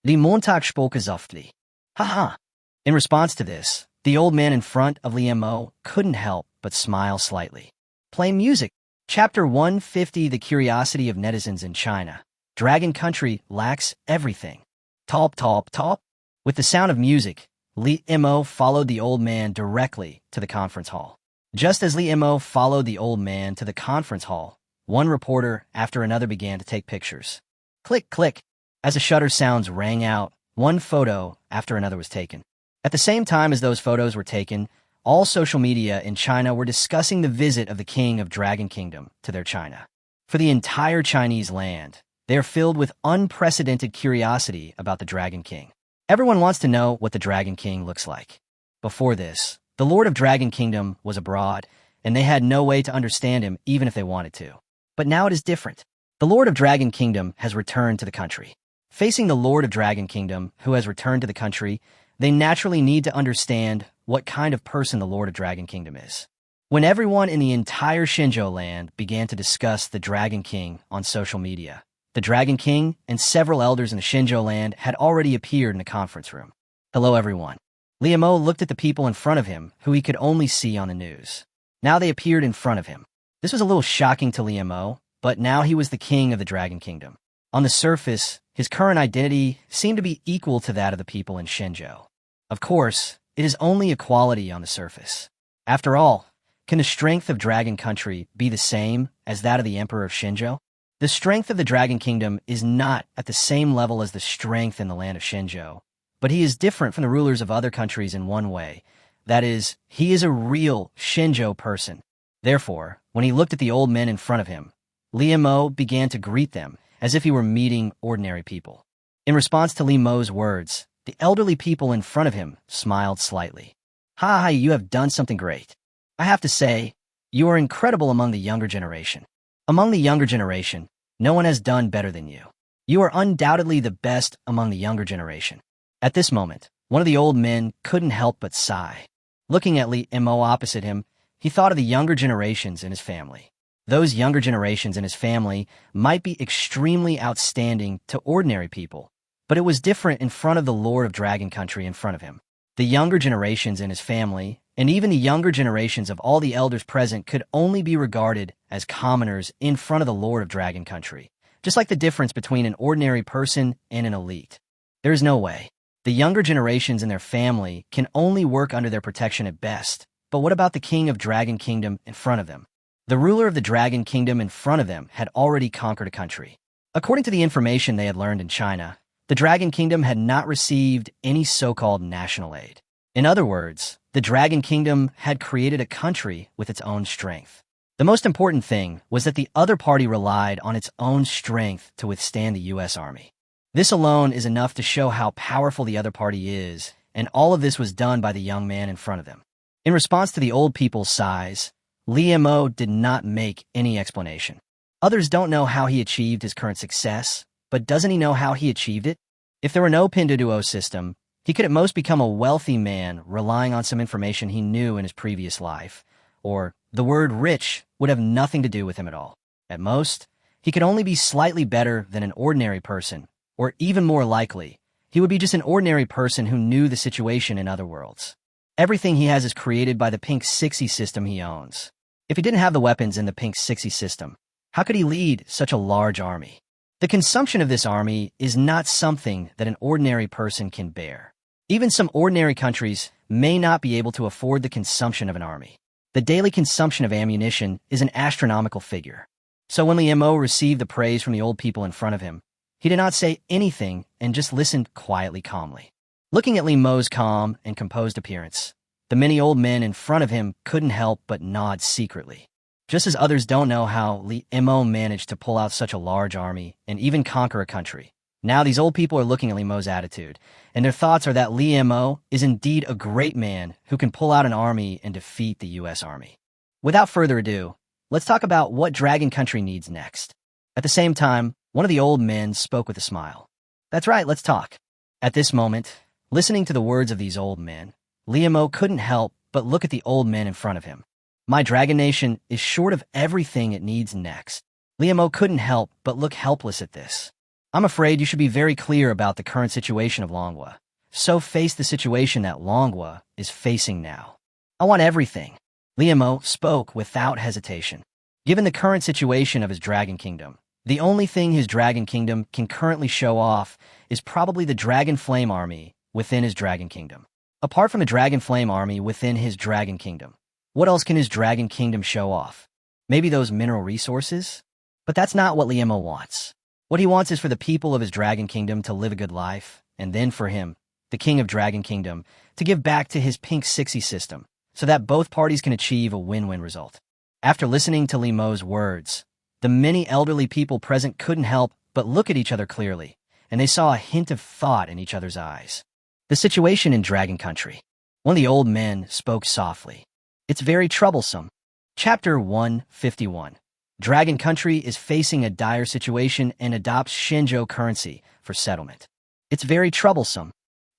Die Montag spoke softly. Haha. In response to this, the old man in front of Li Mo couldn't help but smile slightly. Play music. Chapter 150, The Curiosity of Netizens in China. Dragon Country lacks everything. Top, top, top. With the sound of music, Li Mo followed the old man directly to the conference hall. Just as Li Mo followed the old man to the conference hall, one reporter after another began to take pictures. Click, click. As the shutter sounds rang out, one photo after another was taken. At the same time as those photos were taken, all social media in China were discussing the visit of the king of Dragon Kingdom to their China. For the entire Chinese land, they are filled with unprecedented curiosity about the Dragon King. Everyone wants to know what the Dragon King looks like. Before this, the Lord of Dragon Kingdom was abroad, and they had no way to understand him even if they wanted to. But now it is different. The Lord of Dragon Kingdom has returned to the country. Facing the Lord of Dragon Kingdom, who has returned to the country, they naturally need to understand what kind of person the Lord of Dragon Kingdom is. When everyone in the entire Xinzhou land began to discuss the Dragon King on social media, the Dragon King and several elders in the Xinzhou land had already appeared in the conference room. Hello, everyone. Li Mo looked at the people in front of him, who he could only see on the news. Now they appeared in front of him. This was a little shocking to Li Mo, but now he was the king of the Dragon Kingdom. On the surface, his current identity seemed to be equal to that of the people in Xinzhou. Of course, it is only equality on the surface. After all, can the strength of Dragon Country be the same as that of the Emperor of Xinzhou? The strength of the Dragon Kingdom is not at the same level as the strength in the land of Xinzhou, but he is different from the rulers of other countries in one way. That is, he is a real Xinzhou person. Therefore, when he looked at the old men in front of him, Li Mo began to greet them as if he were meeting ordinary people. In response to Li Mo's words, the elderly people in front of him smiled slightly. Hi, you have done something great. I have to say, you are incredible among the younger generation. Among the younger generation, no one has done better than you. You are undoubtedly the best among the younger generation. At this moment, One of the old men couldn't help but sigh. Looking at Li Mo opposite him, he thought of the younger generations in his family. Those younger generations in his family might be extremely outstanding to ordinary people, but it was different in front of the Lord of Dragon Country in front of him. The younger generations in his family, and even the younger generations of all the elders present, could only be regarded as commoners in front of the Lord of Dragon Country, just like the difference between an ordinary person and an elite. There is no way. The younger generations in their family can only work under their protection at best, but what about the king of Dragon Kingdom in front of them? The ruler of the Dragon Kingdom in front of them had already conquered a country. According to the information they had learned in China, the Dragon Kingdom had not received any so-called national aid. In other words, the Dragon Kingdom had created a country with its own strength. The most important thing was that the other party relied on its own strength to withstand the U.S. Army. This alone is enough to show how powerful the other party is, and all of this was done by the young man in front of them. In response to the old people's sighs, Li Mo did not make any explanation. Others don't know how he achieved his current success, but doesn't he know how he achieved it? If there were no Pinduoduo system, he could at most become a wealthy man relying on some information he knew in his previous life, or the word rich would have nothing to do with him at all. At most, he could only be slightly better than an ordinary person, or even more likely, he would be just an ordinary person who knew the situation in other worlds. Everything he has is created by the Pink 60 system he owns. If he didn't have the weapons in the Pink 60 system, how could he lead such a large army? The consumption of this army is not something that an ordinary person can bear. Even some ordinary countries may not be able to afford the consumption of an army. The daily consumption of ammunition is an astronomical figure. So when Li Mo received the praise from the old people in front of him, he did not say anything and just listened quietly, calmly. Looking at Li Mo's calm and composed appearance, the many old men in front of him couldn't help but nod secretly. Just as others don't know how Li Mo managed to pull out such a large army and even conquer a country, now these old people are looking at Li Mo's attitude, and their thoughts are that Li Mo is indeed a great man who can pull out an army and defeat the U.S. Army. Without further ado, let's talk about what Dragon Country needs next. At the same time, one of the old men spoke with a smile. That's right, let's talk. At this moment, listening to the words of these old men, Li Mo couldn't help but look at the old men in front of him. My Dragon Nation is short of everything it needs next. Li Mo couldn't help but look helpless at this. I'm afraid you should be very clear about the current situation of Manhwa. So face the situation that Manhwa is facing now. I want everything. Li Mo spoke without hesitation. Given the current situation of his Dragon Kingdom, the only thing his Dragon Kingdom can currently show off is probably the Dragon Flame Army within his Dragon Kingdom. Apart from the Dragon Flame Army within his Dragon Kingdom, what else can his Dragon Kingdom show off? Maybe those mineral resources? But that's not what Li Mo wants. What he wants is for the people of his Dragon Kingdom to live a good life, and then for him, the King of Dragon Kingdom, to give back to his Pink 60 system, so that both parties can achieve a win-win result. After listening to Li Mo's words, the many elderly people present couldn't help but look at each other clearly, and they saw a hint of thought in each other's eyes. The situation in Dragon Country. One of the old men spoke softly. It's very troublesome. Chapter 151. Dragon Country is facing a dire situation and adopts Shenzhou currency for settlement. It's very troublesome.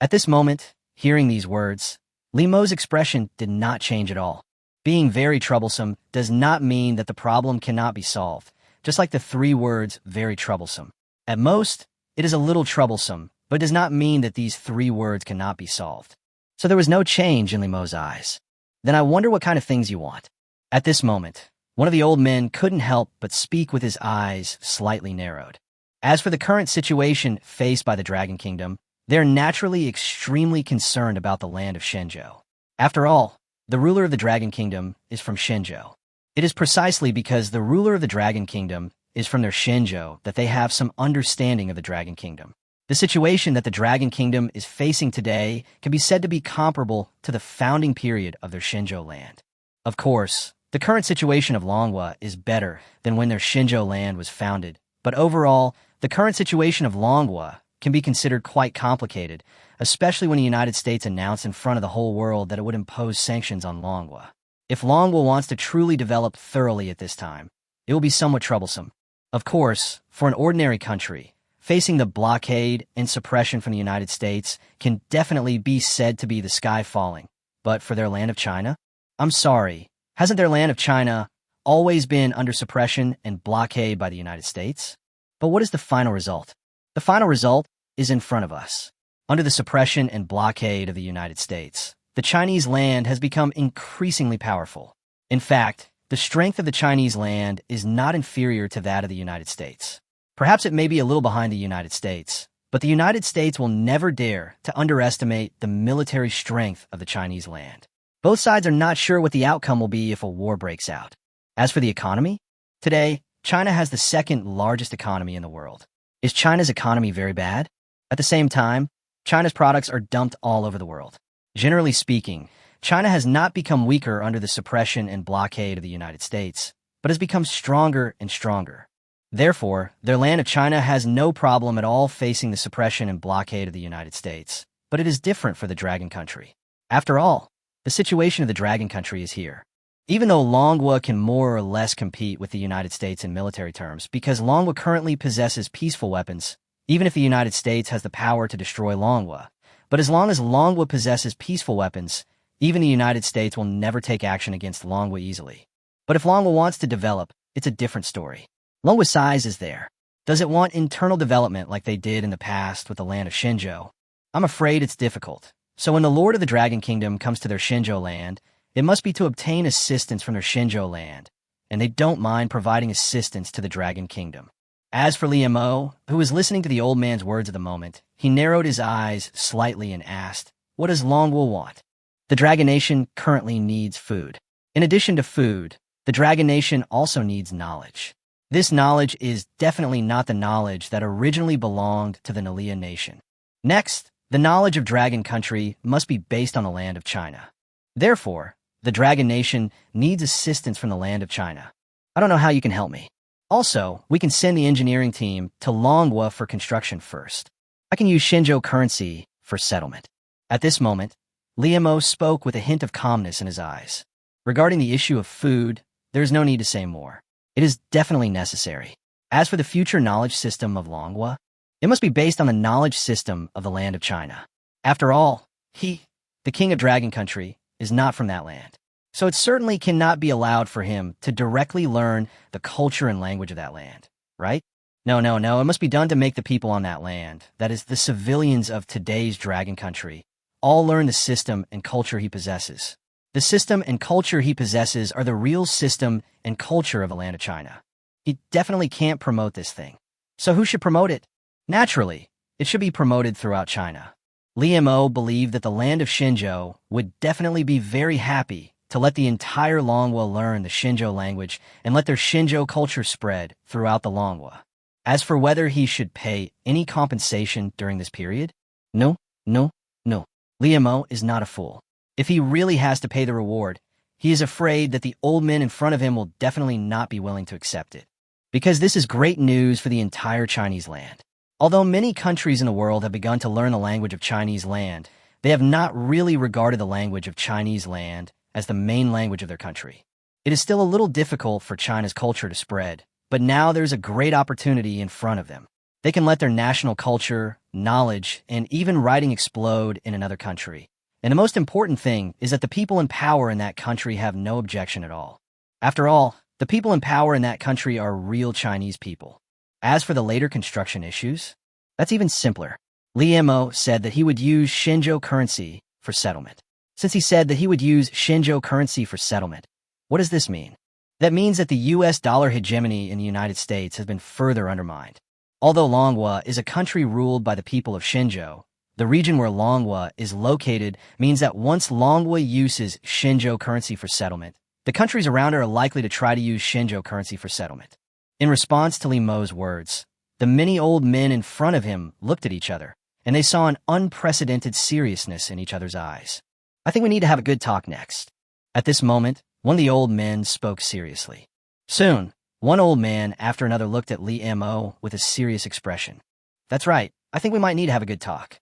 At this moment, hearing these words, Li Mo's expression did not change at all. Being very troublesome does not mean that the problem cannot be solved, just like the three words very troublesome. At most, it is a little troublesome, but does not mean that these three words cannot be solved. So there was no change in Li Mo's eyes. Then I wonder what kind of things you want. At this moment, one of the old men couldn't help but speak with his eyes slightly narrowed. As for the current situation faced by the Dragon Kingdom, they're naturally extremely concerned about the land of Shenzhou. After all, the ruler of the Dragon Kingdom is from Shenzhou. It is precisely because the ruler of the Dragon Kingdom is from their Shenzhou that they have some understanding of the Dragon Kingdom. The situation that the Dragon Kingdom is facing today can be said to be comparable to the founding period of their Shenzhou land. Of course, the current situation of Manhwa is better than when their Shenzhou land was founded, but overall, the current situation of Manhwa can be considered quite complicated, especially when the United States announced in front of the whole world that it would impose sanctions on Manhwa. If Manhwa wants to truly develop thoroughly at this time, it will be somewhat troublesome. Of course, for an ordinary country, facing the blockade and suppression from the United States can definitely be said to be the sky falling. But for their land of China? I'm sorry, hasn't their land of China always been under suppression and blockade by the United States? But what is the final result? The final result is in front of us. Under the suppression and blockade of the United States, the Chinese land has become increasingly powerful. In fact, the strength of the Chinese land is not inferior to that of the United States. Perhaps it may be a little behind the United States, but the United States will never dare to underestimate the military strength of the Chinese land. Both sides are not sure what the outcome will be if a war breaks out. As for the economy, today, China has the second largest economy in the world. Is China's economy very bad? At the same time, China's products are dumped all over the world. Generally speaking, China has not become weaker under the suppression and blockade of the United States, but has become stronger and stronger. Therefore, their land of China has no problem at all facing the suppression and blockade of the United States. But it is different for the Dragon Country. After all, the situation of the Dragon Country is here. Even though Manhwa can more or less compete with the United States in military terms, because Manhwa currently possesses peaceful weapons, even if the United States has the power to destroy Manhwa. But as long as Manhwa possesses peaceful weapons, even the United States will never take action against Manhwa easily. But if Manhwa wants to develop, it's a different story. Manhwa's size is there. Does it want internal development like they did in the past with the land of Xinzhou? I'm afraid it's difficult. So when the Lord of the Dragon Kingdom comes to their Xinzhou land, it must be to obtain assistance from their Xinzhou land, and they don't mind providing assistance to the Dragon Kingdom. As for Liu, who was listening to the old man's words at the moment, he narrowed his eyes slightly and asked, "What does Manhwa want?" The Dragon Nation currently needs food. In addition to food, the Dragon Nation also needs knowledge. This knowledge is definitely not the knowledge that originally belonged to the Nalia nation. Next, the knowledge of Dragon Country must be based on the land of China. Therefore, the Dragon Nation needs assistance from the land of China. I don't know how you can help me. Also, we can send the engineering team to Manhwa for construction first. I can use Xinzhou currency for settlement. At this moment, Liu spoke with a hint of calmness in his eyes. Regarding the issue of food, there is no need to say more. It is definitely necessary. As for the future knowledge system of Manhwa, it must be based on the knowledge system of the land of China. After all, he, the king of Dragon Country, is not from that land. So it certainly cannot be allowed for him to directly learn the culture and language of that land, right? No, it must be done to make the people on that land, that is, the civilians of today's Dragon Country, all learn the system and culture he possesses. The system and culture he possesses are the real system and culture of the land of China. He definitely can't promote this thing. So who should promote it? Naturally, it should be promoted throughout China. Liu believed that the land of Xinzhou would definitely be very happy to let the entire Manhwa learn the Xinzhou language and let their Xinzhou culture spread throughout the Manhwa. As for whether he should pay any compensation during this period, no. Liu is not a fool. If he really has to pay the reward, he is afraid that the old men in front of him will definitely not be willing to accept it. Because this is great news for the entire Chinese land. Although many countries in the world have begun to learn the language of Chinese land, they have not really regarded the language of Chinese land as the main language of their country. It is still a little difficult for China's culture to spread, but now there's a great opportunity in front of them. They can let their national culture, knowledge, and even writing explode in another country. And the most important thing is that the people in power in that country have no objection at all. After all, the people in power in that country are real Chinese people. As for the later construction issues, that's even simpler. Liu said that he would use Xinzhou currency for settlement. Since he said that he would use Xinzhou currency for settlement, what does this mean? That means that the US dollar hegemony in the United States has been further undermined. Although Manhwa is a country ruled by the people of Xinzhou, the region where Manhwa is located means that once Manhwa uses Xinzhou currency for settlement, the countries around it are likely to try to use Xinzhou currency for settlement. In response to Liu's words, the many old men in front of him looked at each other, and they saw an unprecedented seriousness in each other's eyes. I think we need to have a good talk next. At this moment, one of the old men spoke seriously. Soon, one old man after another looked at Liu with a serious expression. That's right, I think we might need to have a good talk.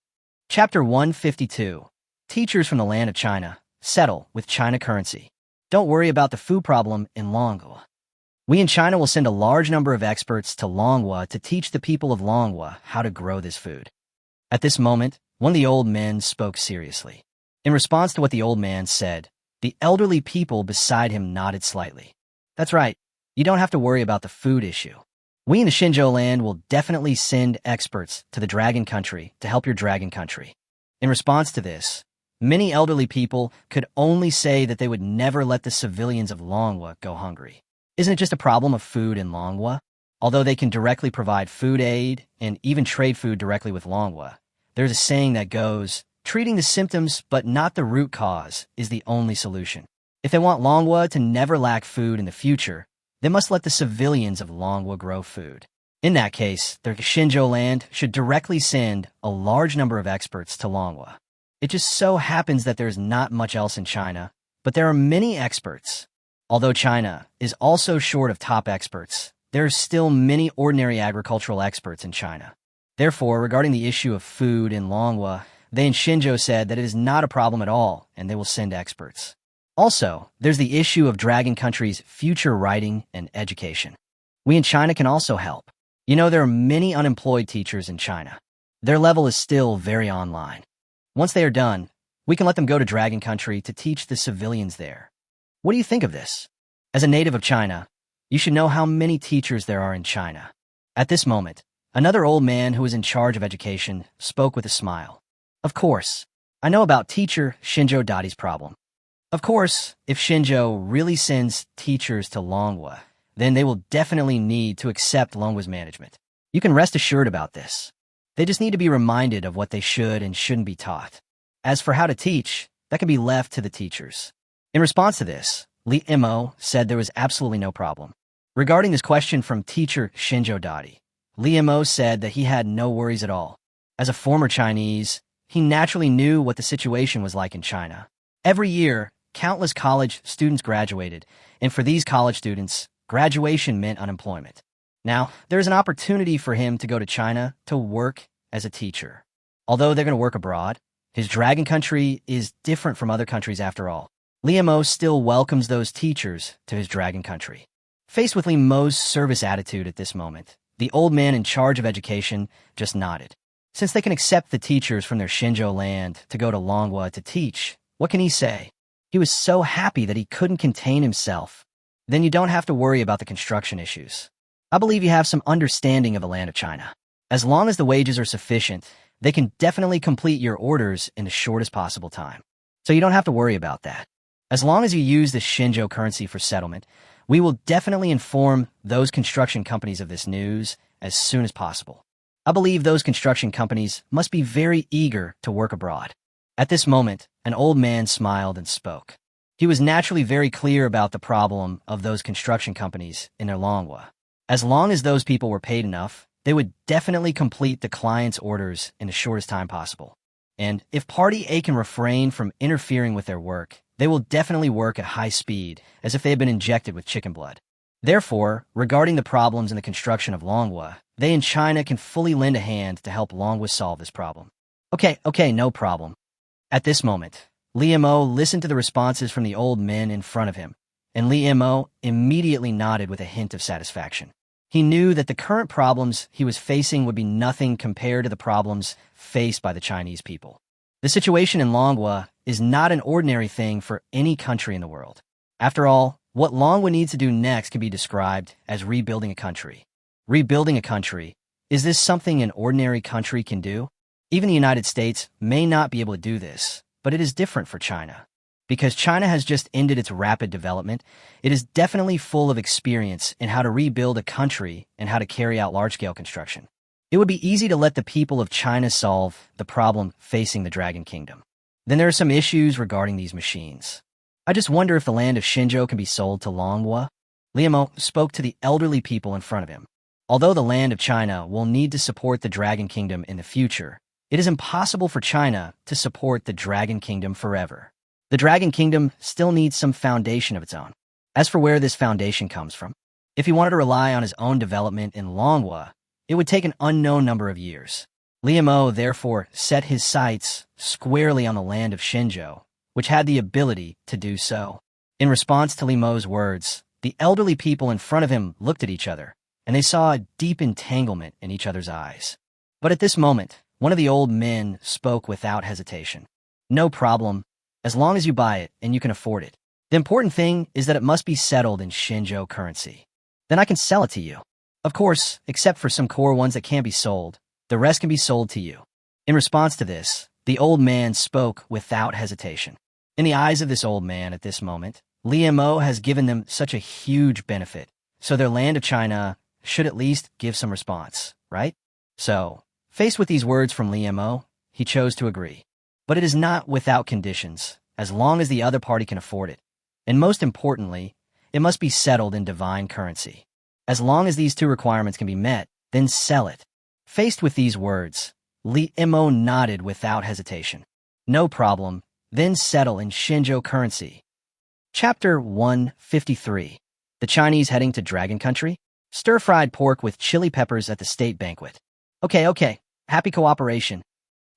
Chapter 152. Teachers from the land of China settle with China currency. Don't worry about the food problem in Manhwa. We in China will send a large number of experts to Manhwa to teach the people of Manhwa how to grow this food. At this moment, one of the old men spoke seriously. In response to what the old man said, the elderly people beside him nodded slightly. That's right. You don't have to worry about the food issue. We in the Xinzhou land will definitely send experts to the dragon country to help your dragon country. In response to this, many elderly people could only say that they would never let the civilians of Manhwa go hungry. Isn't it just a problem of food in Manhwa? Although they can directly provide food aid and even trade food directly with Manhwa, there's a saying that goes, treating the symptoms but not the root cause is the only solution. If they want Manhwa to never lack food in the future, they must let the civilians of Manhwa grow food. In that case, their Xinzhou land should directly send a large number of experts to Manhwa. It just so happens that there's not much else in China, but there are many experts. Although China is also short of top experts, there are still many ordinary agricultural experts in China. Therefore, regarding the issue of food in Manhwa, they in Xinzhou said that it is not a problem at all, and they will send experts. Also, there's the issue of Dragon Country's future writing and education. We in China can also help. You know, there are many unemployed teachers in China. Their level is still very online. Once they are done, we can let them go to Dragon Country to teach the civilians there. What do you think of this? As a native of China, you should know how many teachers there are in China. At this moment, another old man who was in charge of education spoke with a smile. Of course, I know about teacher Xinzhou Dadi's problem. Of course, if Xinzhou really sends teachers to Manhwa, then they will definitely need to accept Manhwa's management. You can rest assured about this. They just need to be reminded of what they should and shouldn't be taught. As for how to teach, that can be left to the teachers. In response to this, Li Mo said there was absolutely no problem. Regarding this question from teacher Xinzhou Dadi, Li Mo said that he had no worries at all. As a former Chinese, he naturally knew what the situation was like in China. Every year, countless college students graduated, and for these college students, graduation meant unemployment. Now, there is an opportunity for him to go to China to work as a teacher. Although they're going to work abroad, his dragon country is different from other countries after all. Li Mo still welcomes those teachers to his dragon country. Faced with Li Mo's service attitude at this moment, the old man in charge of education just nodded. Since they can accept the teachers from their Xinzhou land to go to Manhwa to teach, what can he say? He was so happy that he couldn't contain himself. Then you don't have to worry about the construction issues. I believe you have some understanding of the land of China. As long as the wages are sufficient, they can definitely complete your orders in the shortest possible time. So you don't have to worry about that. As long as you use the Xinzhou currency for settlement, we will definitely inform those construction companies of this news as soon as possible. I believe those construction companies must be very eager to work abroad. At this moment, an old man smiled and spoke. He was naturally very clear about the problem of those construction companies in their Manhwa. As long as those people were paid enough, they would definitely complete the client's orders in the shortest time possible. And if Party A can refrain from interfering with their work, they will definitely work at high speed, as if they had been injected with chicken blood. Therefore, regarding the problems in the construction of Manhwa, they in China can fully lend a hand to help Manhwa solve this problem. Okay, no problem. At this moment, Li Mo listened to the responses from the old men in front of him, and Li Mo immediately nodded with a hint of satisfaction. He knew that the current problems he was facing would be nothing compared to the problems faced by the Chinese people. The situation in Manhwa is not an ordinary thing for any country in the world. After all, what Manhwa needs to do next can be described as rebuilding a country. Rebuilding a country, is this something an ordinary country can do? Even the United States may not be able to do this, but it is different for China. Because China has just ended its rapid development, it is definitely full of experience in how to rebuild a country and how to carry out large-scale construction. It would be easy to let the people of China solve the problem facing the Dragon Kingdom. Then there are some issues regarding these machines. I just wonder if the land of Xinzhou can be sold to Manhwa. Li Mo spoke to the elderly people in front of him. Although the land of China will need to support the Dragon Kingdom in the future, it is impossible for China to support the Dragon Kingdom forever. The Dragon Kingdom still needs some foundation of its own. As for where this foundation comes from, if he wanted to rely on his own development in Manhwa, it would take an unknown number of years. Li Mo therefore set his sights squarely on the land of Xinzhou, which had the ability to do so. In response to Li Mo's words, the elderly people in front of him looked at each other, and they saw a deep entanglement in each other's eyes. But at this moment, one of the old men spoke without hesitation. No problem, as long as you buy it and you can afford it. The important thing is that it must be settled in Shenzhou currency. Then I can sell it to you. Of course, except for some core ones that can't be sold, the rest can be sold to you. In response to this, the old man spoke without hesitation. In the eyes of this old man at this moment, Liemo has given them such a huge benefit, so their land of China should at least give some response, right? So, faced with these words from Liemo, he chose to agree. But it is not without conditions, as long as the other party can afford it. And most importantly, it must be settled in divine currency. As long as these two requirements can be met, then sell it. Faced with these words, Liemo nodded without hesitation. No problem, then settle in Shenzhou currency. Chapter 153. The Chinese heading to Dragon Country? Stir-fried pork with chili peppers at the state banquet. Okay, happy cooperation.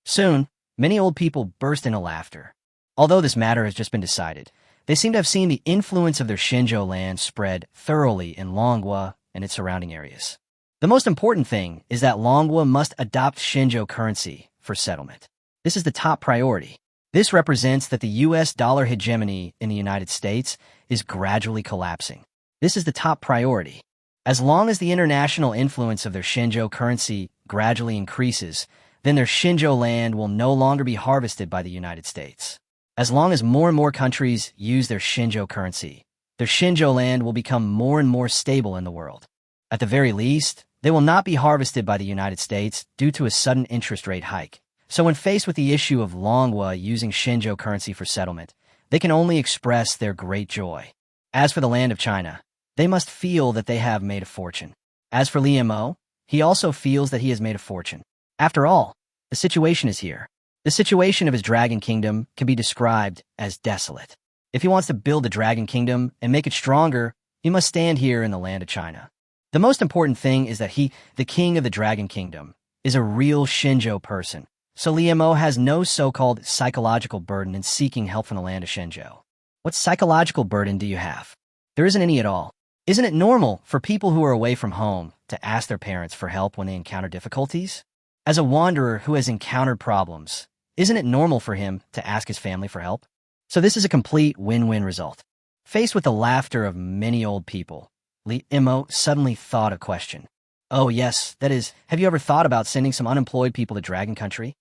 Soon, many old people burst into laughter. Although this matter has just been decided, they seem to have seen the influence of their Shenzhou land spread thoroughly in Manhwa and its surrounding areas. The most important thing is that Manhwa must adopt Shenzhou currency for settlement. This is the top priority. This represents that the US dollar hegemony in the United States is gradually collapsing. This is the top priority. As long as the international influence of their Shenzhou currency gradually increases, then their Shenzhou land will no longer be harvested by the United States. As long as more and more countries use their Shenzhou currency, their Shenzhou land will become more and more stable in the world. At the very least, they will not be harvested by the United States due to a sudden interest rate hike. So when faced with the issue of Manhwa using Shenzhou currency for settlement, they can only express their great joy. As for the land of China, they must feel that they have made a fortune. As for Liemo, he also feels that he has made a fortune. After all, the situation is here. The situation of his dragon kingdom can be described as desolate. If he wants to build a dragon kingdom and make it stronger, he must stand here in the land of China. The most important thing is that he, the king of the dragon kingdom, is a real Shenzhou person. So Liemo has no so-called psychological burden in seeking help from the land of Shenzhou. What psychological burden do you have? There isn't any at all. Isn't it normal for people who are away from home to ask their parents for help when they encounter difficulties? As a wanderer who has encountered problems, isn't it normal for him to ask his family for help? So this is a complete win-win result. Faced with the laughter of many old people, Liemo suddenly thought a question. Oh yes, that is, have you ever thought about sending some unemployed people to Dragon Country?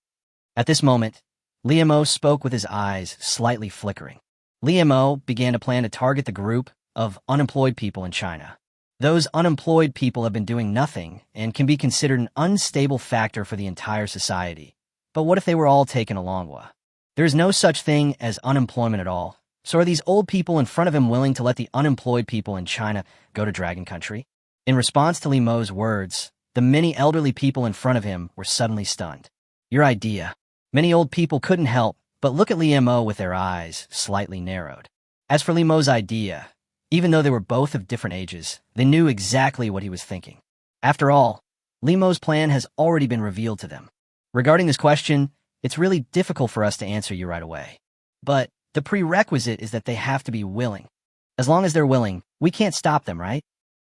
At this moment, Liemo spoke with his eyes slightly flickering. Liemo began to plan to target the group of unemployed people in China. Those unemployed people have been doing nothing and can be considered an unstable factor for the entire society. But what if they were all taken to Manhwa? There is no such thing as unemployment at all. So are these old people in front of him willing to let the unemployed people in China go to Dragon Country? In response to Liemo's words, the many elderly people in front of him were suddenly stunned. Your idea. Many old people couldn't help but look at Liemo with their eyes slightly narrowed. As for Liemo's idea, even though they were both of different ages, they knew exactly what he was thinking. After all, Liemo's plan has already been revealed to them. Regarding this question, it's really difficult for us to answer you right away. But the prerequisite is that they have to be willing. As long as they're willing, we can't stop them, right?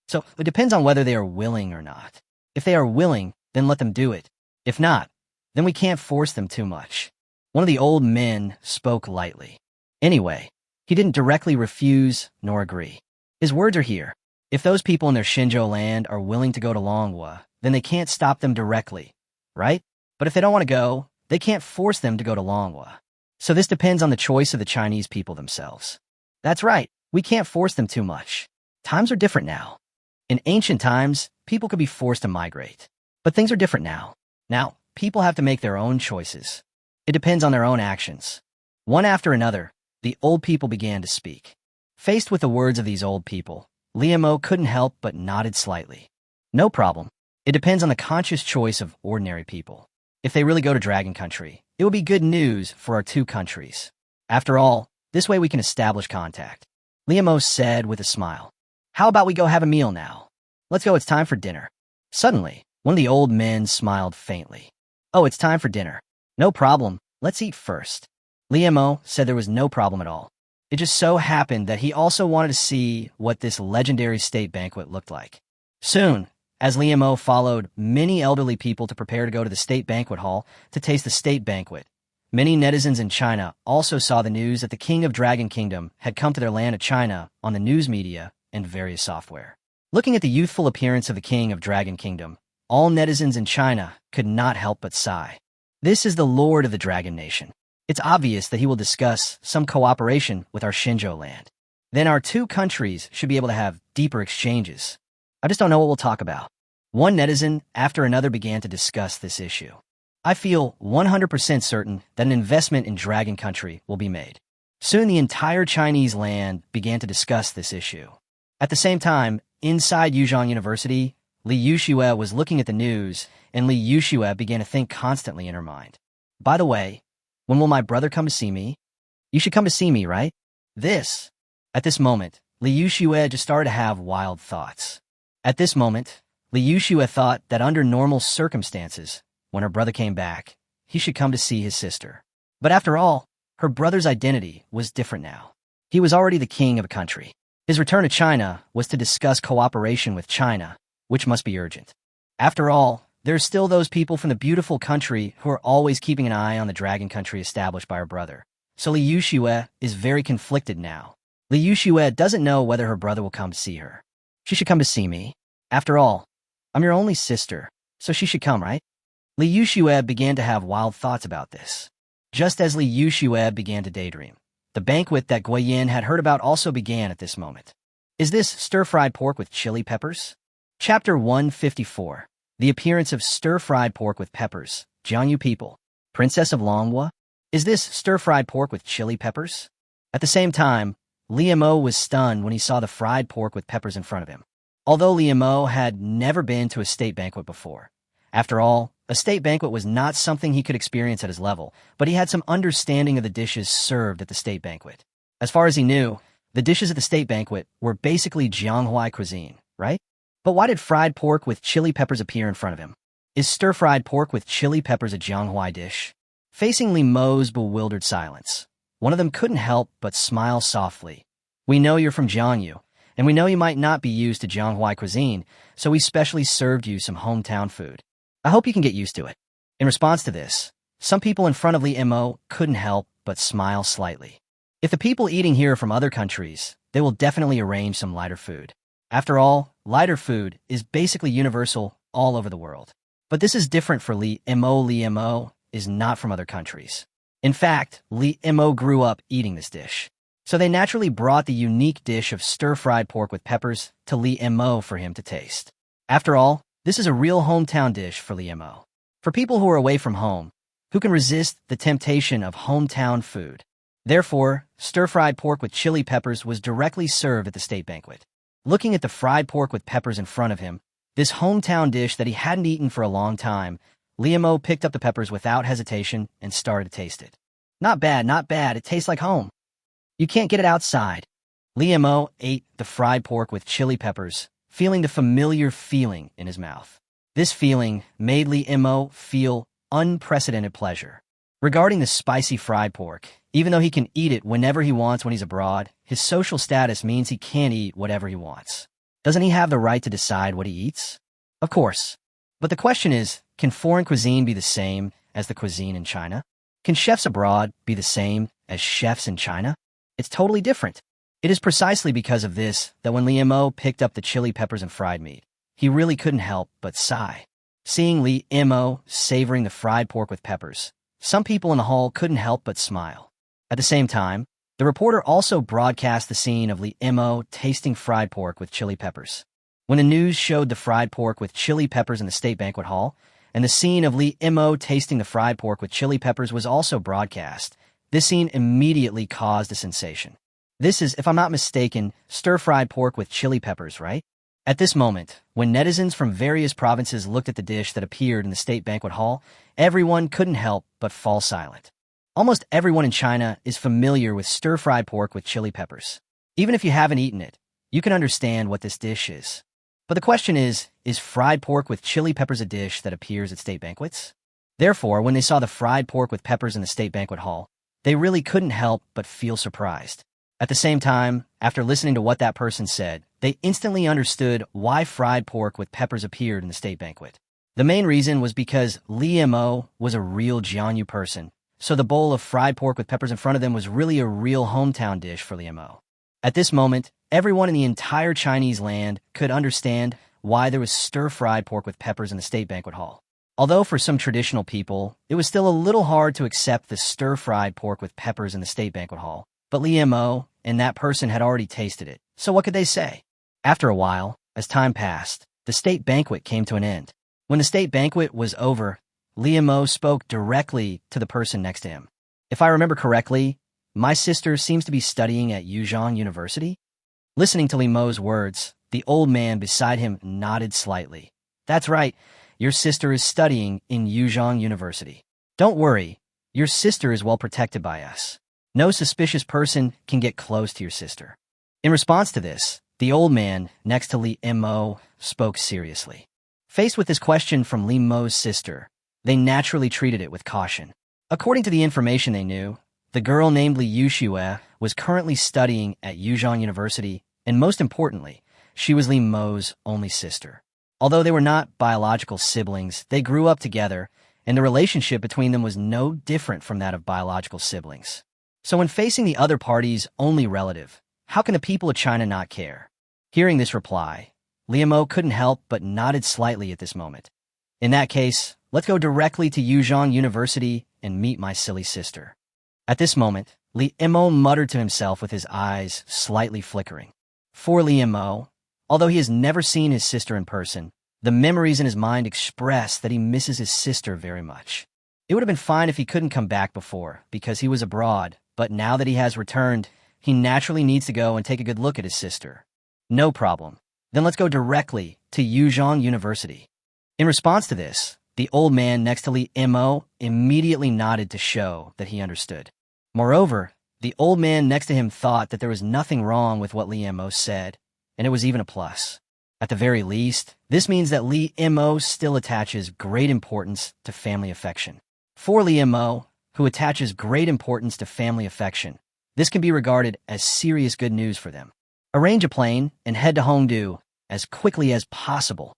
So it depends on whether they are willing or not. If they are willing, then let them do it. If not, then we can't force them too much. One of the old men spoke lightly. Anyway, he didn't directly refuse nor agree. His words are here. If those people in their Shenzhou land are willing to go to Manhwa, then they can't stop them directly, right? But if they don't want to go, they can't force them to go to Manhwa. So this depends on the choice of the Chinese people themselves. That's right, we can't force them too much. Times are different now. In ancient times, people could be forced to migrate. But things are different now. Now, people have to make their own choices. It depends on their own actions. One after another, the old people began to speak. Faced with the words of these old people, Liemo couldn't help but nodded slightly. No problem. It depends on the conscious choice of ordinary people. If they really go to Dragon Country, it will be good news for our two countries. After all, this way we can establish contact. Liemo said with a smile. How about we go have a meal now? Let's go, it's time for dinner. Suddenly, one of the old men smiled faintly. Oh, it's time for dinner. No problem, let's eat first. Liemo said there was no problem at all. It just so happened that he also wanted to see what this legendary state banquet looked like. Soon, as Li Mo followed many elderly people to prepare to go to the state banquet hall to taste the state banquet, many netizens in China also saw the news that the king of Dragon Kingdom had come to their land of China on the news media and various software. Looking at the youthful appearance of the king of Dragon Kingdom, all netizens in China could not help but sigh. This is the lord of the Dragon Nation. It's obvious that he will discuss some cooperation with our Shinzhou land. Then our two countries should be able to have deeper exchanges. I just don't know what we'll talk about. One netizen after another began to discuss this issue. I feel 100% certain that an investment in Dragon Country will be made. Soon the entire Chinese land began to discuss this issue. At the same time, inside Yuzhong University, Li Yuxue was looking at the news, and Li Yuxue began to think constantly in her mind. By the way, when will my brother come to see me? You should come to see me, right? At this moment, Li Yuxue just started to have wild thoughts. At this moment, Li Yuxue thought that under normal circumstances, when her brother came back, he should come to see his sister. But after all, her brother's identity was different now. He was already the king of a country. His return to China was to discuss cooperation with China, which must be urgent. After all, there are still those people from the beautiful country who are always keeping an eye on the Dragon Country established by her brother. So Li Yuxue is very conflicted now. Li Yuxue doesn't know whether her brother will come to see her. She should come to see me. After all, I'm your only sister, so she should come, right? Li Yuxue began to have wild thoughts about this. Just as Li Yuxue began to daydream, the banquet that Guiyin had heard about also began at this moment. Is this stir-fried pork with chili peppers? Chapter 154. The appearance of stir-fried pork with peppers. Jiangyu people. Princess of Manhwa? Is this stir-fried pork with chili peppers? At the same time, Li Mo was stunned when he saw the fried pork with peppers in front of him. Although Li Mo had never been to a state banquet before. After all, a state banquet was not something he could experience at his level, but he had some understanding of the dishes served at the state banquet. As far as he knew, the dishes at the state banquet were basically Jianghuai cuisine, right? But why did fried pork with chili peppers appear in front of him? Is stir-fried pork with chili peppers a Jianghuai dish? Facing Li Mo's bewildered silence, one of them couldn't help but smile softly. We know you're from Jiangyu, and we know you might not be used to Jianghuai cuisine, so we specially served you some hometown food. I hope you can get used to it. In response to this, some people in front of Li Mo couldn't help but smile slightly. If the people eating here are from other countries, they will definitely arrange some lighter food. After all, lighter food is basically universal all over the world. But this is different for Li Mo. Li Mo is not from other countries. In fact, Li Mo grew up eating this dish. So they naturally brought the unique dish of stir-fried pork with peppers to Li Mo for him to taste. After all, this is a real hometown dish for Li Mo. For people who are away from home, who can resist the temptation of hometown food. Therefore, stir-fried pork with chili peppers was directly served at the state banquet. Looking at the fried pork with peppers in front of him, this hometown dish that he hadn't eaten for a long time, Li Mo picked up the peppers without hesitation and started to taste it. Not bad, not bad. It tastes like home. You can't get it outside. Li Mo ate the fried pork with chili peppers, feeling the familiar feeling in his mouth. This feeling made Li Mo feel unprecedented pleasure. Regarding the spicy fried pork, even though he can eat it whenever he wants when he's abroad, his social status means he can't eat whatever he wants. Doesn't he have the right to decide what he eats? Of course. But the question is, can foreign cuisine be the same as the cuisine in China? Can chefs abroad be the same as chefs in China? It's totally different. It is precisely because of this that when Li Mo picked up the chili peppers and fried meat, he really couldn't help but sigh. Seeing Li Mo savoring the fried pork with peppers, some people in the hall couldn't help but smile. At the same time, the reporter also broadcast the scene of Li Mo tasting fried pork with chili peppers. When the news showed the fried pork with chili peppers in the state banquet hall, and the scene of Li Mo tasting the fried pork with chili peppers was also broadcast, this scene immediately caused a sensation. This is, if I'm not mistaken, stir-fried pork with chili peppers, right? At this moment, when netizens from various provinces looked at the dish that appeared in the state banquet hall, everyone couldn't help but fall silent. Almost everyone in China is familiar with stir-fried pork with chili peppers. Even if you haven't eaten it, you can understand what this dish is. But the question is fried pork with chili peppers a dish that appears at state banquets? Therefore, when they saw the fried pork with peppers in the state banquet hall, they really couldn't help but feel surprised. At the same time, after listening to what that person said, they instantly understood why fried pork with peppers appeared in the state banquet. The main reason was because Li Mo was a real Jianyu person, so the bowl of fried pork with peppers in front of them was really a real hometown dish for Li Mo. At this moment, everyone in the entire Chinese land could understand why there was stir-fried pork with peppers in the state banquet hall. Although for some traditional people, it was still a little hard to accept the stir-fried pork with peppers in the state banquet hall, but Li Mo and that person had already tasted it, so what could they say? After a while, as time passed, the state banquet came to an end. When the state banquet was over, Li Mo spoke directly to the person next to him. If I remember correctly, my sister seems to be studying at Yuzhong University? Listening to Li Mo's words, the old man beside him nodded slightly. That's right, your sister is studying in Yuzhong University. Don't worry, your sister is well protected by us. No suspicious person can get close to your sister. In response to this, the old man next to Li Mo spoke seriously. Faced with this question from Li Mo's sister, they naturally treated it with caution. According to the information they knew, the girl named Li Yuxue was currently studying at Yuzhong University, and most importantly, she was Li Mo's only sister. Although they were not biological siblings, they grew up together, and the relationship between them was no different from that of biological siblings. So when facing the other party's only relative, how can the people of China not care? Hearing this reply, Li Mo couldn't help but nodded slightly at this moment. In that case, let's go directly to Yuzhong University and meet my silly sister. At this moment, Li Mo muttered to himself with his eyes slightly flickering. For Li Mo, although he has never seen his sister in person, the memories in his mind express that he misses his sister very much. It would have been fine if he couldn't come back before, because he was abroad, but now that he has returned, he naturally needs to go and take a good look at his sister. No problem. Then let's go directly to Yuzhong University. In response to this, the old man next to Li Mo immediately nodded to show that he understood. Moreover, the old man next to him thought that there was nothing wrong with what Li Mo said, and it was even a plus. At the very least, this means that Li Mo still attaches great importance to family affection. For Li Mo, who attaches great importance to family affection, this can be regarded as serious good news for them. Arrange a plane and head to Hongdu as quickly as possible.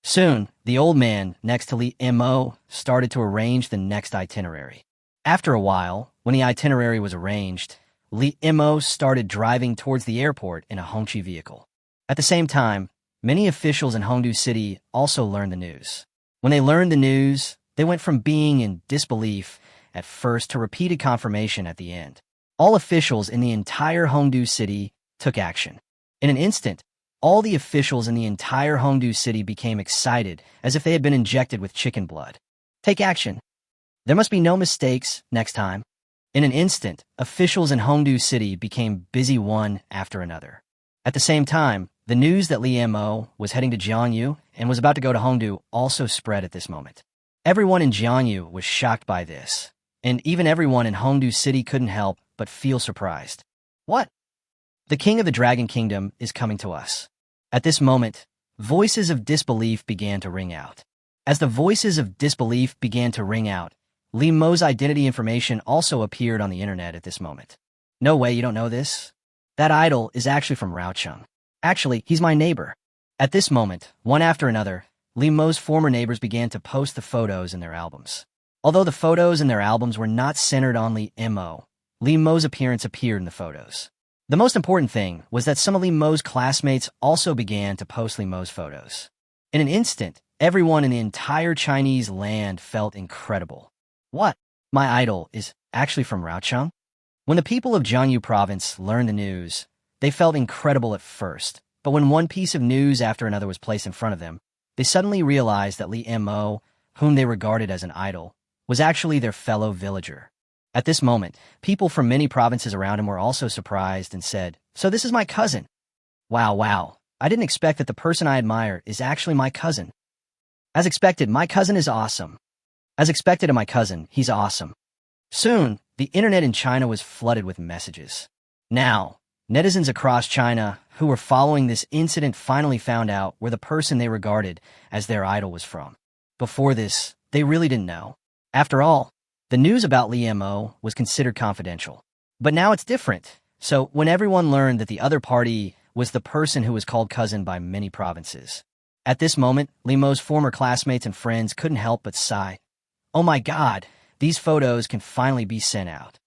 Soon, the old man next to Li Mo started to arrange the next itinerary. After a while, when the itinerary was arranged, Li Mo started driving towards the airport in a Hongqi vehicle. At the same time, many officials in Hongdu City also learned the news. When they learned the news, they went from being in disbelief at first to repeated confirmation at the end. All officials in the entire Hongdu City took action. In an instant, all the officials in the entire Hongdu City became excited as if they had been injected with chicken blood. Take action. There must be no mistakes next time. In an instant, officials in Hongdu City became busy one after another. At the same time, the news that Li Mo was heading to Jianyu and was about to go to Hongdu also spread at this moment. Everyone in Jianyu was shocked by this, and even everyone in Hongdu City couldn't help but feel surprised. What? The king of the Dragon Kingdom is coming to us. At this moment, voices of disbelief began to ring out. As the voices of disbelief began to ring out, Li Mo's identity information also appeared on the internet at this moment. No way, you don't know this? That idol is actually from Raocheng. Actually, he's my neighbor. At this moment, one after another, Li Mo's former neighbors began to post the photos in their albums. Although the photos in their albums were not centered on Li Mo's appearance appeared in the photos. The most important thing was that some of Li Mo's classmates also began to post Li Mo's photos. In an instant, everyone in the entire Chinese land felt incredible. What? My idol is actually from Raocheng? When the people of Jiangsu province learned the news, they felt incredible at first, but when one piece of news after another was placed in front of them, they suddenly realized that Li Mo, whom they regarded as an idol, was actually their fellow villager. At this moment, people from many provinces around him were also surprised and said, "So this is my cousin." Wow, I didn't expect that the person I admire is actually my cousin. As expected, my cousin is awesome. As expected of my cousin, he's awesome. Soon, the internet in China was flooded with messages. Now, netizens across China who were following this incident finally found out where the person they regarded as their idol was from. Before this, they really didn't know. After all, the news about Li Mo was considered confidential. But now it's different. So when everyone learned that the other party was the person who was called cousin by many provinces. At this moment, Li Mo's former classmates and friends couldn't help but sigh. Oh my God, these photos can finally be sent out.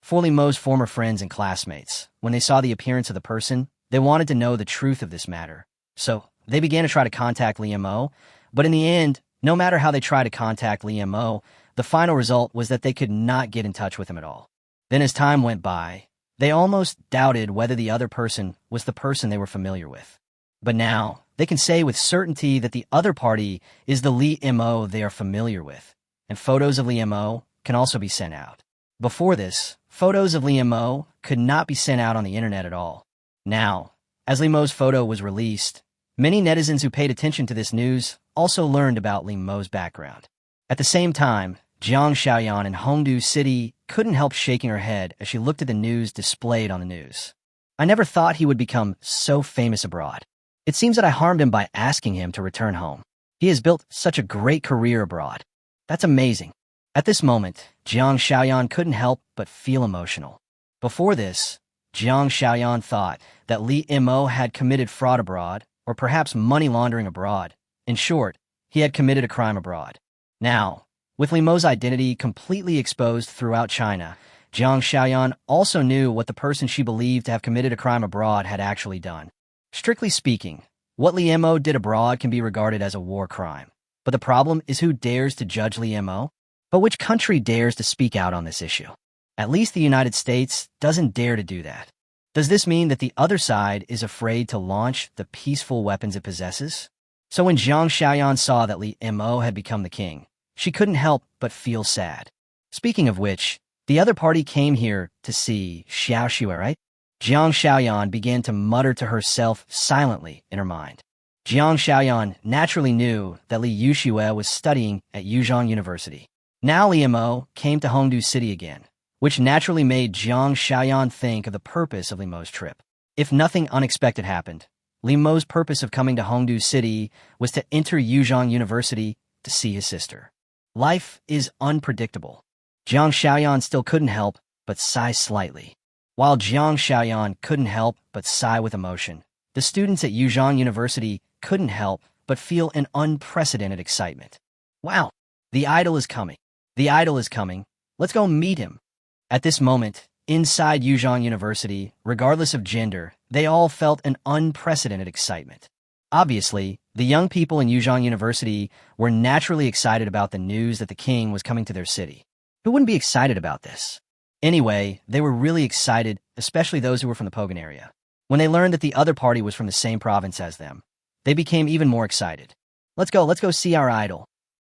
For Li Mo's former friends and classmates, when they saw the appearance of the person, they wanted to know the truth of this matter. So they began to try to contact Li Mo, but in the end, no matter how they tried to contact Li Mo, the final result was that they could not get in touch with him at all. Then as time went by, they almost doubted whether the other person was the person they were familiar with. But now, they can say with certainty that the other party is the Li Mo they are familiar with, and photos of Li Mo can also be sent out. Before this, photos of Li Mo could not be sent out on the internet at all. Now, as Li Mo's photo was released, many netizens who paid attention to this news also learned about Li Mo's background. At the same time, Jiang Xiaoyan in Hongdu City couldn't help shaking her head as she looked at the news displayed on the news. I never thought he would become so famous abroad. It seems that I harmed him by asking him to return home. He has built such a great career abroad. That's amazing. At this moment, Jiang Xiaoyan couldn't help but feel emotional. Before this, Jiang Xiaoyan thought that Li Mo had committed fraud abroad, or perhaps money laundering abroad. In short, he had committed a crime abroad. Now, with Li Mo's identity completely exposed throughout China, Jiang Xiaoyan also knew what the person she believed to have committed a crime abroad had actually done. Strictly speaking, what Li Mo did abroad can be regarded as a war crime. But the problem is who dares to judge Li Mo? But which country dares to speak out on this issue? At least the United States doesn't dare to do that. Does this mean that the other side is afraid to launch the peaceful weapons it possesses? So when Jiang Xiaoyan saw that Li Mo had become the king, she couldn't help but feel sad. Speaking of which, the other party came here to see Xiao Xue, right? Jiang Xiaoyan began to mutter to herself silently in her mind. Jiang Xiaoyan naturally knew that Li Yuxue was studying at Yuzhong University. Now Li Mo came to Hongdu City again, which naturally made Jiang Xiaoyan think of the purpose of Li Mo's trip. If nothing unexpected happened, Li Mo's purpose of coming to Hongdu City was to enter Yuzhong University to see his sister. Life is unpredictable. Jiang Xiaoyan still couldn't help but sigh slightly. While Jiang Xiaoyan couldn't help but sigh with emotion, the students at Yuzhong University couldn't help but feel an unprecedented excitement. Wow, the idol is coming. The idol is coming. Let's go meet him. At this moment, inside Yuzhong University, regardless of gender, they all felt an unprecedented excitement. Obviously, the young people in Yuzhong University were naturally excited about the news that the king was coming to their city. Who wouldn't be excited about this? Anyway, they were really excited, especially those who were from the Pogan area. When they learned that the other party was from the same province as them, they became even more excited. Let's go see our idol.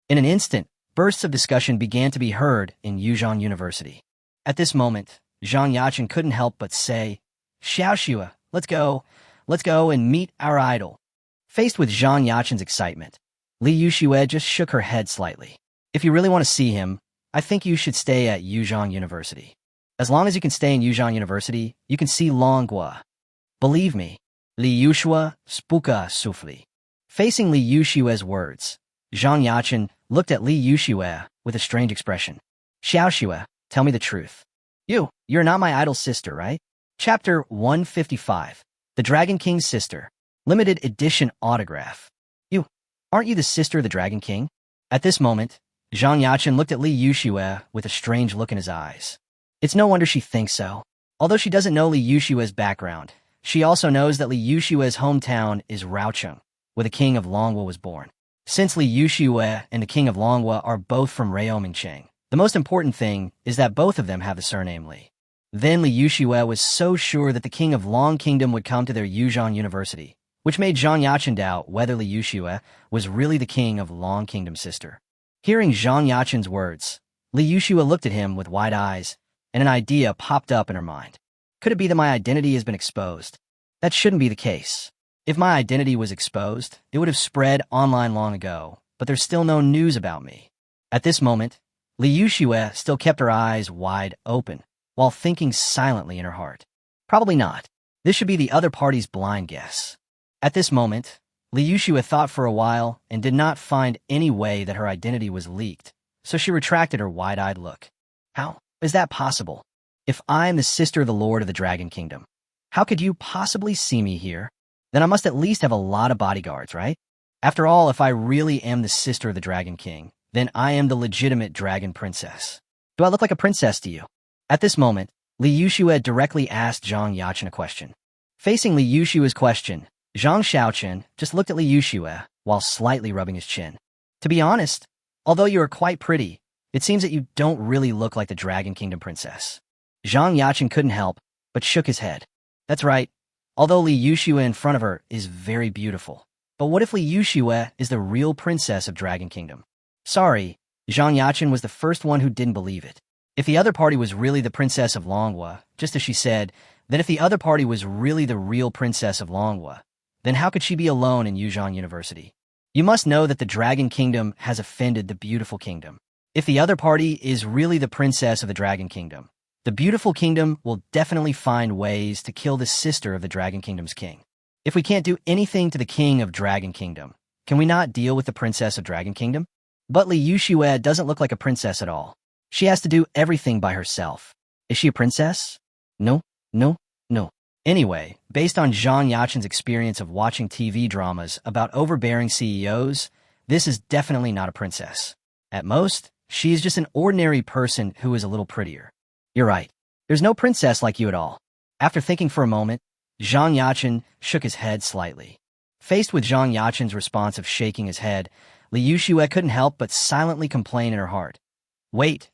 In an instant, bursts of discussion began to be heard in Yuzhong University. At this moment, Zhang Yaqin couldn't help but say, Xiao Xue, let's go and meet our idol. Faced with Zhang Yaqin's excitement, Li Yuxue just shook her head slightly. If you really want to see him, I think you should stay at Yuzhong University. As long as you can stay in Yuzhong University, you can see Longhua. Believe me, Li Yuxue spuka souffli. Facing Li Yuxue's words, Zhang Yaqin looked at Li Yuxue with a strange expression. Xiao Xue, tell me the truth. You're not my idol's sister, right? Chapter 155, The Dragon King's Sister. Limited edition autograph. Aren't you the sister of the Dragon King? At this moment, Zhang Yaqin looked at Li Yuxue with a strange look in his eyes. It's no wonder she thinks so. Although she doesn't know Li Yuxue's background, she also knows that Li Yuxue's hometown is Raocheng, where the king of Longhua was born. Since Li Yuxue and the king of Longhua are both from Raomingcheng, the most important thing is that both of them have the surname Li. Then Li Yuxue was so sure that the king of Long Kingdom would come to their Yuzhong University, which made Zhang Yaqin doubt whether Li Yuxue was really the king of Long Kingdom's sister. Hearing Zhang Yaqin's words, Li Yuxue looked at him with wide eyes, and an idea popped up in her mind. Could it be that my identity has been exposed? That shouldn't be the case. If my identity was exposed, it would have spread online long ago, but there's still no news about me. At this moment, Li Yuxue still kept her eyes wide open, while thinking silently in her heart. Probably not. This should be the other party's blind guess. At this moment, Li Yuxue thought for a while and did not find any way that her identity was leaked, so she retracted her wide-eyed look. How is that possible? If I am the sister of the Lord of the Dragon Kingdom, how could you possibly see me here? Then I must at least have a lot of bodyguards, right? After all, if I really am the sister of the Dragon King, then I am the legitimate dragon princess. Do I look like a princess to you? At this moment, Li Yuxue directly asked Zhang Yaqin a question. Facing Li Yuxue's question, Zhang Xiaochen just looked at Li Yuxue while slightly rubbing his chin. To be honest, although you are quite pretty, it seems that you don't really look like the Dragon Kingdom princess. Zhang Yaqin couldn't help but shook his head. That's right, although Li Yuxue in front of her is very beautiful. But what if Li Yuxue is the real princess of Dragon Kingdom? Sorry, Zhang Yaqin was the first one who didn't believe it. If the other party was really the princess of Manhwa, just as she said, then if the other party was really the real princess of Manhwa, then how could she be alone in Yuzhong University? You must know that the Dragon Kingdom has offended the beautiful kingdom. If the other party is really the princess of the Dragon Kingdom, the beautiful kingdom will definitely find ways to kill the sister of the Dragon Kingdom's king. If we can't do anything to the king of Dragon Kingdom, can we not deal with the princess of Dragon Kingdom? But Li Yuxue doesn't look like a princess at all. She has to do everything by herself. Is she a princess? No. Anyway, based on Zhang Yaqin's experience of watching TV dramas about overbearing CEOs, this is definitely not a princess. At most, she is just an ordinary person who is a little prettier. You're right. There's no princess like you at all. After thinking for a moment, Zhang Yaqin shook his head slightly. Faced with Zhang Yaqin's response of shaking his head, Li Yuxue couldn't help but silently complain in her heart. Wait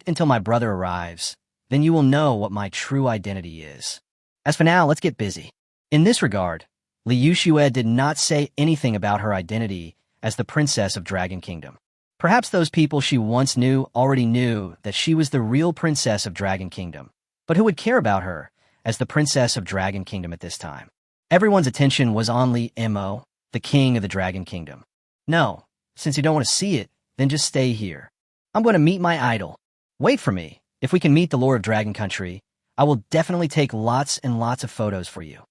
until my brother arrives. Then you will know what my true identity is. As for now, let's get busy. In this regard, Li Yuxue did not say anything about her identity as the princess of Dragon Kingdom. Perhaps those people she once knew already knew that she was the real princess of Dragon Kingdom. But who would care about her as the princess of Dragon Kingdom at this time? Everyone's attention was on Li Mo, the king of the Dragon Kingdom. No, since you don't want to see it, then just stay here. I'm going to meet my idol. Wait for me. If we can meet the Lord of Dragon Country, I will definitely take lots and lots of photos for you.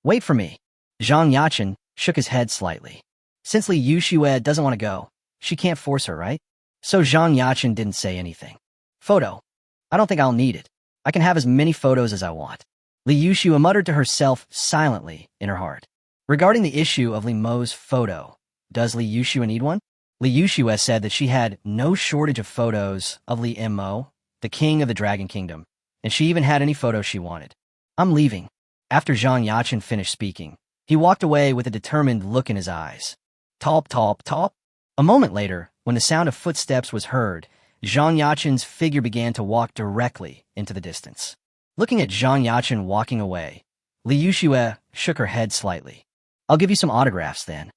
Wait for me. Zhang Yaqin shook his head slightly. Since Li Yuxue doesn't want to go, she can't force her, right? So Zhang Yaqin didn't say anything. Photo. I don't think I'll need it. I can have as many photos as I want. Li Yuxue muttered to herself silently in her heart. Regarding the issue of Li Mo's photo, does Li Yuxue need one? Li Yuxue said that she had no shortage of photos of Li Mo, the king of the Dragon Kingdom, and she even had any photos she wanted. I'm leaving. After Zhang Yaqin finished speaking, he walked away with a determined look in his eyes. Talp. A moment later, when the sound of footsteps was heard, Zhang Yaqin's figure began to walk directly into the distance. Looking at Zhang Yaqin walking away, Li Yuxue shook her head slightly. I'll give you some autographs then.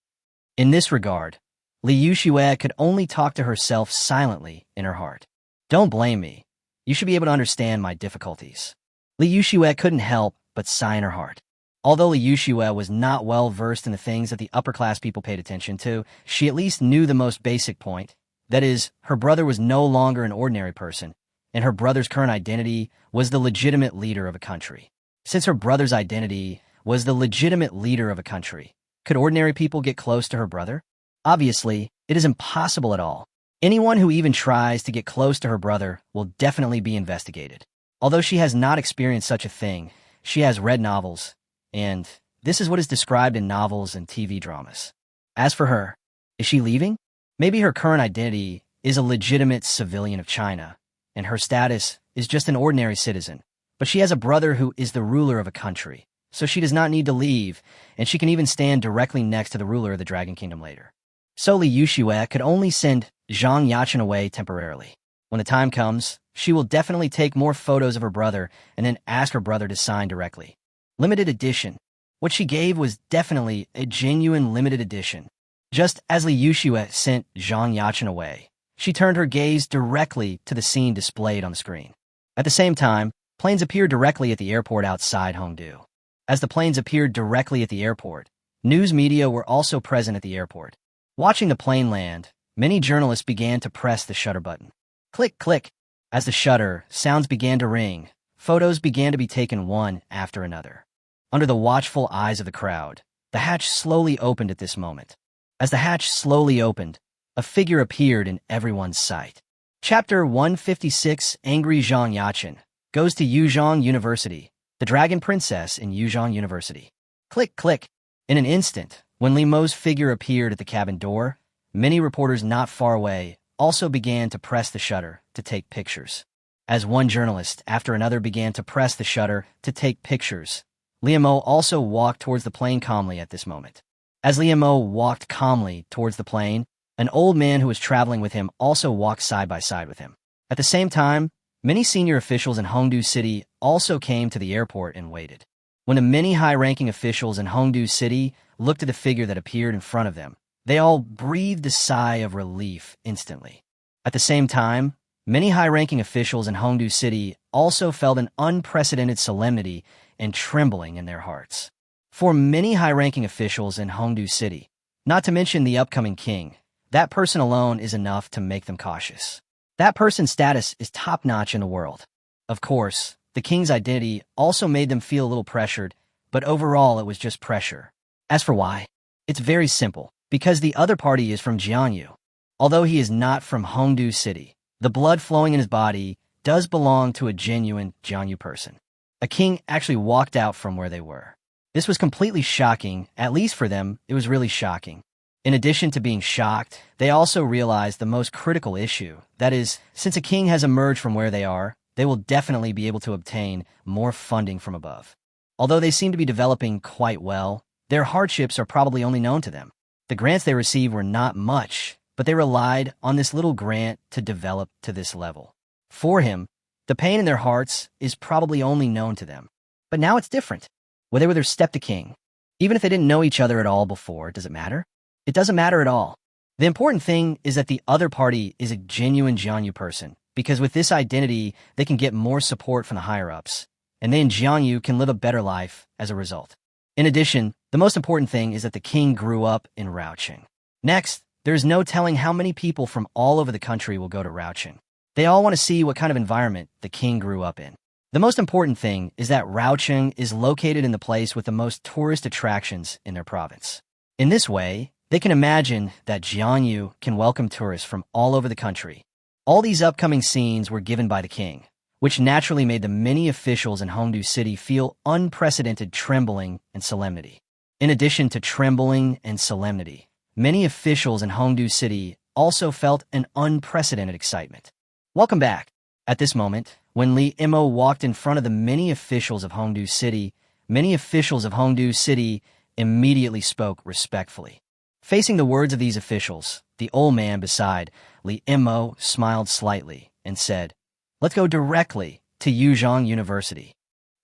In this regard, Li Yuxue could only talk to herself silently in her heart. Don't blame me. You should be able to understand my difficulties. Li Yuxue couldn't help but sigh in her heart. Although Li Yuxue was not well versed in the things that the upper-class people paid attention to, she at least knew the most basic point. That is, her brother was no longer an ordinary person, and her brother's current identity was the legitimate leader of a country. Since her brother's identity was the legitimate leader of a country, could ordinary people get close to her brother? Obviously, it is impossible at all. Anyone who even tries to get close to her brother will definitely be investigated. Although she has not experienced such a thing, she has read novels, and this is what is described in novels and TV dramas. As for her, is she leaving? Maybe her current identity is a legitimate civilian of China, and her status is just an ordinary citizen. But she has a brother who is the ruler of a country, so she does not need to leave, and she can even stand directly next to the ruler of the Dragon Kingdom later. So Li Yuxue could only send Zhang Yaqin away temporarily. When the time comes, she will definitely take more photos of her brother and then ask her brother to sign directly. Limited edition. What she gave was definitely a genuine limited edition. Just as Li Yuxue sent Zhang Yaqin away, she turned her gaze directly to the scene displayed on the screen. At the same time, planes appeared directly at the airport outside Hongdu. As the planes appeared directly at the airport, news media were also present at the airport. Watching the plane land, many journalists began to press the shutter button. Click, click. As the shutter sounds began to ring, photos began to be taken one after another. Under the watchful eyes of the crowd, the hatch slowly opened at this moment. As the hatch slowly opened, a figure appeared in everyone's sight. Chapter 156, Angry Zhang Yaqin. goes to Yuzhong University, the Dragon Princess in Yuzhong University. Click, click. In an instant, when Li Mo's figure appeared at the cabin door, many reporters not far away also began to press the shutter to take pictures. As one journalist after another began to press the shutter to take pictures, Li Mo also walked towards the plane calmly at this moment. As Li Mo walked calmly towards the plane, an old man who was traveling with him also walked side by side with him. At the same time, many senior officials in Hongdu City also came to the airport and waited. When the many high-ranking officials in Hongdu City looked at the figure that appeared in front of them, they all breathed a sigh of relief instantly. At the same time, many high-ranking officials in Hongdu City also felt an unprecedented solemnity and trembling in their hearts. For many high-ranking officials in Hongdu City, not to mention the upcoming king, that person alone is enough to make them cautious. That person's status is top-notch in the world. Of course, the king's identity also made them feel a little pressured, but overall it was just pressure. As for why, it's very simple. Because the other party is from Jiangyu. Although he is not from Hongdu City, the blood flowing in his body does belong to a genuine Jiangyu person. A king actually walked out from where they were. This was completely shocking, at least for them, it was really shocking. In addition to being shocked, they also realized the most critical issue, that is, since a king has emerged from where they are, they will definitely be able to obtain more funding from above. Although they seem to be developing quite well, their hardships are probably only known to them. The grants they received were not much, but they relied on this little grant to develop to this level. For him, the pain in their hearts is probably only known to them. But now it's different. Whether they were their step-to-king, even if they didn't know each other at all before, does it matter? It doesn't matter at all. The important thing is that the other party is a genuine Jiangyu person, because with this identity, they can get more support from the higher-ups, and they in Jiangyu can live a better life as a result. In addition, the most important thing is that the king grew up in Raoqing. Next, there is no telling how many people from all over the country will go to Raoqing. They all want to see what kind of environment the king grew up in. The most important thing is that Raoqing is located in the place with the most tourist attractions in their province. In this way, they can imagine that Jiangyu can welcome tourists from all over the country. All these upcoming scenes were given by the king, which naturally made the many officials in Hongdu City feel unprecedented trembling and solemnity. In addition to trembling and solemnity, many officials in Hongdu City also felt an unprecedented excitement. Welcome back. At this moment, when Li Mo walked in front of the many officials of Hongdu City, many officials of Hongdu City immediately spoke respectfully. Facing the words of these officials, the old man beside Li Mo smiled slightly and said, "Let's go directly to Yuzhong University.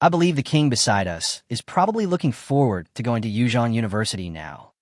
I believe the king beside us is probably looking forward to going to Yuzhong University now."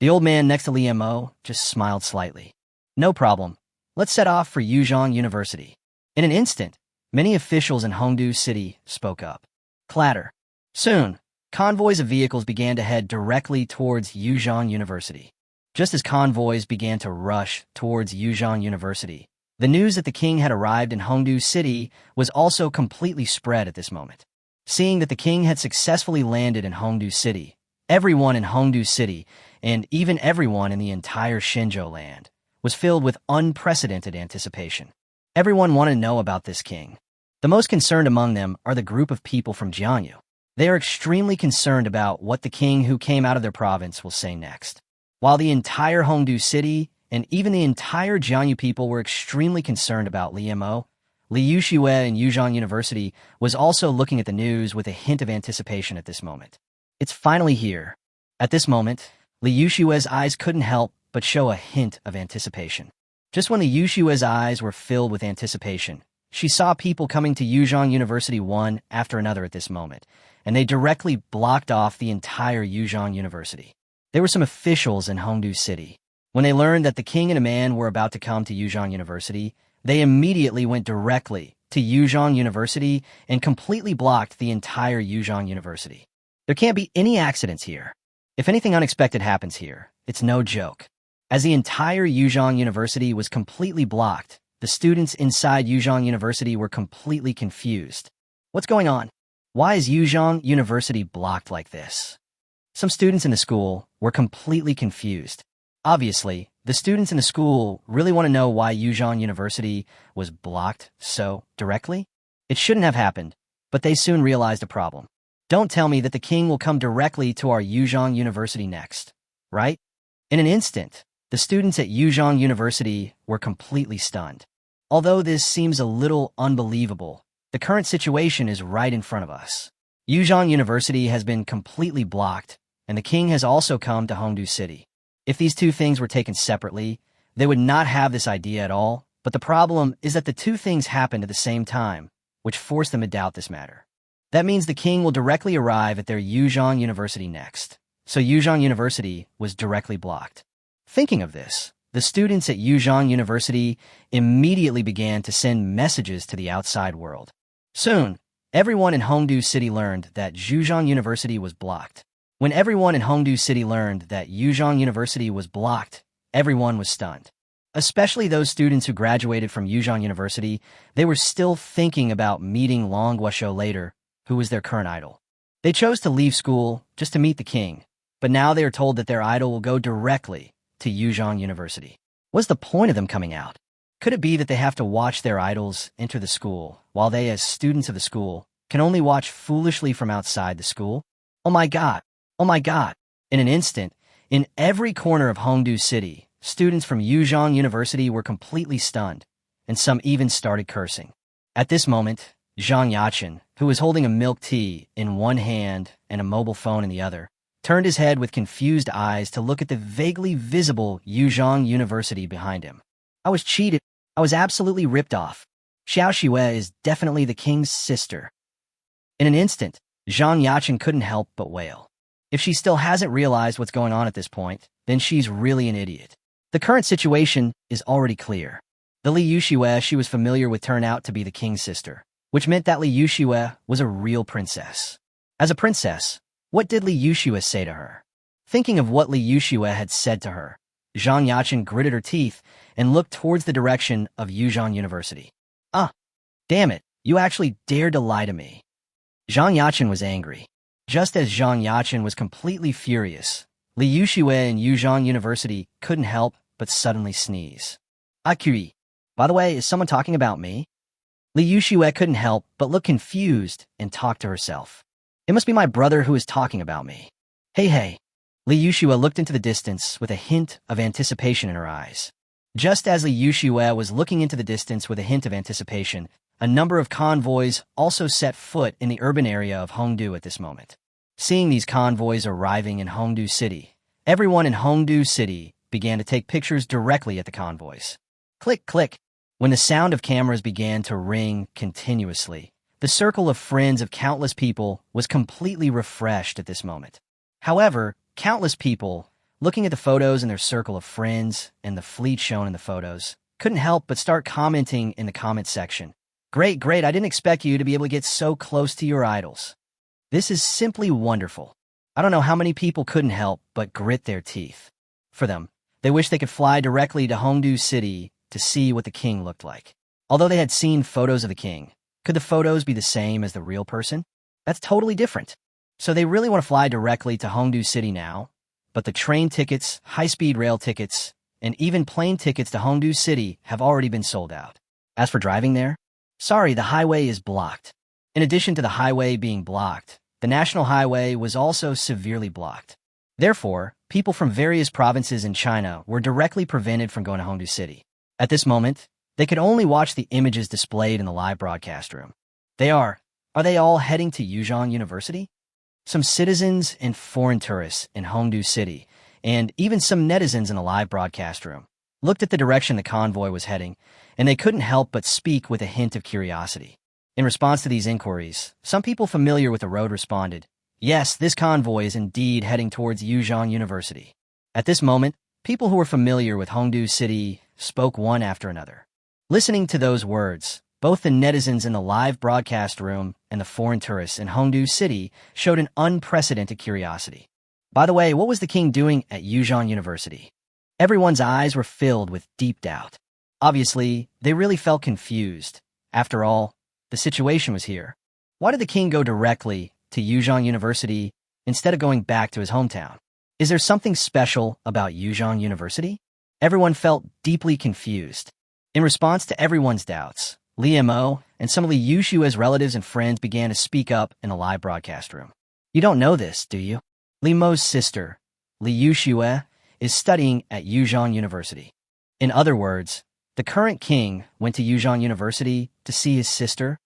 The old man next to Li Mo just smiled slightly. "No problem. Let's set off for Yuzhong University." In an instant, many officials in Hongdu City spoke up. Clatter. Soon, convoys of vehicles began to head directly towards Yuzhong University. Just as convoys began to rush towards Yuzhong University, the news that the king had arrived in Hongdu City was also completely spread at this moment. Seeing that the king had successfully landed in Hongdu City, everyone in Hongdu City, and even everyone in the entire Shenzhou land, was filled with unprecedented anticipation. Everyone wanted to know about this king. The most concerned among them are the group of people from Jiangyu. They are extremely concerned about what the king who came out of their province will say next. While the entire Hongdu City and even the entire Jiangyu people were extremely concerned about Li Mo, Li Yuxue in Yuzhong University was also looking at the news with a hint of anticipation at this moment. It's finally here. At this moment, Li Yuxue's eyes couldn't help but show a hint of anticipation. Just when Li Yuxue's eyes were filled with anticipation, she saw people coming to Yuzhong University one after another at this moment, and they directly blocked off the entire Yuzhong University. There were some officials in Hongdu City. When they learned that the king and a man were about to come to Yuzhong University, they immediately went directly to Yuzhong University and completely blocked the entire Yuzhong University. There can't be any accidents here. If anything unexpected happens here, it's no joke. As the entire Yuzhong University was completely blocked, the students inside Yuzhong University were completely confused. What's going on? Why is Yuzhong University blocked like this? Some students in the school were completely confused. Obviously, the students in the school really want to know why Yuzhong University was blocked so directly. It shouldn't have happened, but they soon realized a problem. Don't tell me that the king will come directly to our Yuzhong University next, right? In an instant, the students at Yuzhong University were completely stunned. Although this seems a little unbelievable, the current situation is right in front of us. Yuzhong University has been completely blocked, and the king has also come to Hongdu City. If these two things were taken separately, they would not have this idea at all, but the problem is that the two things happened at the same time, which forced them to doubt this matter. That means the king will directly arrive at their Yuzhong University next, so Yuzhong University was directly blocked. Thinking of this, the students at Yuzhong University immediately began to send messages to the outside world. Soon, everyone in Hongdu City learned that Yuzhong University was blocked. When everyone in Hongdu City learned that Yuzhong University was blocked, everyone was stunned. Especially those students who graduated from Yuzhong University, they were still thinking about meeting Long Guoshuo later, who was their current idol. They chose to leave school just to meet the king, but now they are told that their idol will go directly to Yuzhong University. What's the point of them coming out? Could it be that they have to watch their idols enter the school, while they, as students of the school, can only watch foolishly from outside the school? Oh my god! Oh my god! In an instant, in every corner of Hongdu City, students from Yuzhong University were completely stunned, and some even started cursing. At this moment, Zhang Yaqin, who was holding a milk tea in one hand and a mobile phone in the other, turned his head with confused eyes to look at the vaguely visible Yuzhong University behind him. I was cheated. I was absolutely ripped off. Xiao Xue is definitely the king's sister. In an instant, Zhang Yaqin couldn't help but wail. If she still hasn't realized what's going on at this point, then she's really an idiot. The current situation is already clear. The Li Yuxue she was familiar with turned out to be the king's sister, which meant that Li Yuxue was a real princess. As a princess, what did Li Yuxue say to her? Thinking of what Li Yuxue had said to her, Zhang Yaqin gritted her teeth and looked towards the direction of Yuzhong University. Ah, damn it, you actually dared to lie to me. Zhang Yaqin was angry. Just as Zhang Yaqin was completely furious, Li Yuxue and Yuzhong University couldn't help but suddenly sneeze. Akiri. By the way, is someone talking about me? Li Yuxue couldn't help but look confused and talk to herself. It must be my brother who is talking about me. Hey. Li Yuxue looked into the distance with a hint of anticipation in her eyes. Just as Li Yuxue was looking into the distance with a hint of anticipation, a number of convoys also set foot in the urban area of Hongdu at this moment. Seeing these convoys arriving in Hongdu City, everyone in Hongdu City began to take pictures directly at the convoys. Click, click. When the sound of cameras began to ring continuously, the circle of friends of countless people was completely refreshed at this moment. However, countless people, looking at the photos in their circle of friends and the fleet shown in the photos, couldn't help but start commenting in the comment section. Great, I didn't expect you to be able to get so close to your idols. This is simply wonderful. I don't know how many people couldn't help but grit their teeth. For them, they wished they could fly directly to Hongdu City to see what the king looked like. Although they had seen photos of the king, could the photos be the same as the real person? That's totally different. So they really want to fly directly to Hongdu City now, but the train tickets, high-speed rail tickets, and even plane tickets to Hongdu City have already been sold out. As for driving there, sorry, the highway is blocked. In addition to the highway being blocked, the national highway was also severely blocked. Therefore, people from various provinces in China were directly prevented from going to Hongdu City. At this moment, they could only watch the images displayed in the live broadcast room. Are they all heading to Yuzhong University? Some citizens and foreign tourists in Hongdu City, and even some netizens in the live broadcast room, looked at the direction the convoy was heading, and they couldn't help but speak with a hint of curiosity. In response to these inquiries, some people familiar with the road responded, yes, this convoy is indeed heading towards Yuzhong University. At this moment, people who were familiar with Hongdu City spoke one after another. Listening to those words, both the netizens in the live broadcast room and the foreign tourists in Hongdu City showed an unprecedented curiosity. By the way, what was the king doing at Yuzhong University? Everyone's eyes were filled with deep doubt. Obviously, they really felt confused. After all, the situation was here. Why did the king go directly to Yuzhong University instead of going back to his hometown? Is there something special about Yuzhong University? Everyone felt deeply confused. In response to everyone's doubts, Li Mo, and some of Li Yushua's relatives and friends began to speak up in the live broadcast room. You don't know this, do you? Li Mo's sister, Li Yushua, is studying at Yuzhong University. In other words, the current king went to Yuzhong University to see his sister.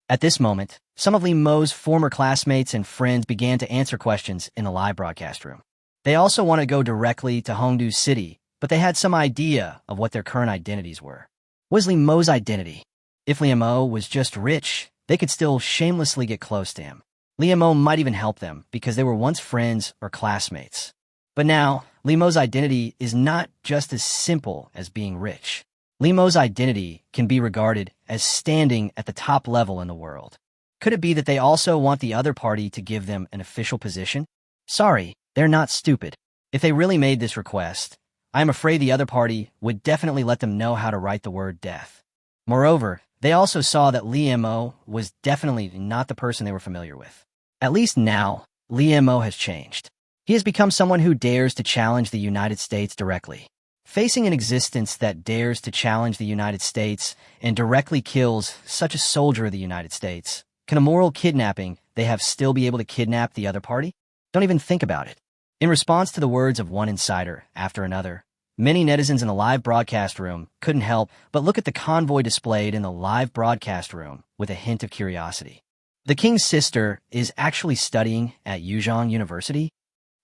At this moment, some of Li Mo's former classmates and friends began to answer questions in the live broadcast room. They also wanted to go directly to Hongdu City, but they had some idea of what their current identities were. What is Li Mo's identity? If Li Mo was just rich, they could still shamelessly get close to him. Li Mo might even help them because they were once friends or classmates. But now, Li Mo's identity is not just as simple as being rich. Li Mo's identity can be regarded as standing at the top level in the world. Could it be that they also want the other party to give them an official position? Sorry, they're not stupid. If they really made this request, I am afraid the other party would definitely let them know how to write the word death. Moreover, they also saw that Li Mo was definitely not the person they were familiar with. At least now, Li Mo has changed. He has become someone who dares to challenge the United States directly. Facing an existence that dares to challenge the United States and directly kills such a soldier of the United States, can a moral kidnapping they have still be able to kidnap the other party? Don't even think about it. In response to the words of one insider after another, many netizens in the live broadcast room couldn't help but look at the convoy displayed in the live broadcast room with a hint of curiosity. The king's sister is actually studying at Yuzhong University.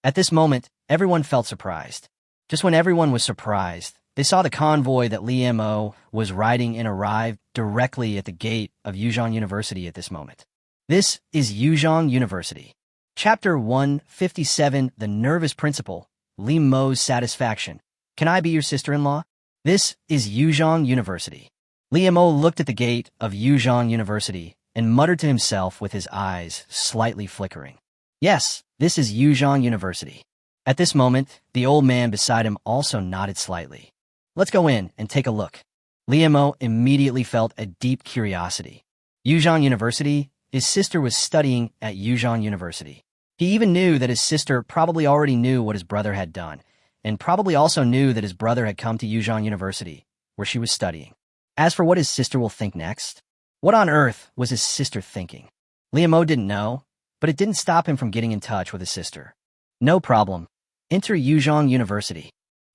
At this moment, everyone felt surprised. Just when everyone was surprised, they saw the convoy that Li Mo was riding in arrive directly at the gate of Yuzhong University at this moment. This is Yuzhong University. Chapter 157, The Nervous Principle, Li Mo's Satisfaction. Can I be your sister-in-law? This is Yuzhong University. Li Mo looked at the gate of Yuzhong University and muttered to himself with his eyes slightly flickering. Yes, this is Yuzhong University. At this moment, the old man beside him also nodded slightly. Let's go in and take a look. Li Mo immediately felt a deep curiosity. Yuzhong University, his sister was studying at Yuzhong University. He even knew that his sister probably already knew what his brother had done, and probably also knew that his brother had come to Yuzhong University, where she was studying. As for what his sister will think next, what on earth was his sister thinking? Li Mo didn't know, but it didn't stop him from getting in touch with his sister. No problem. Enter Yuzhong University.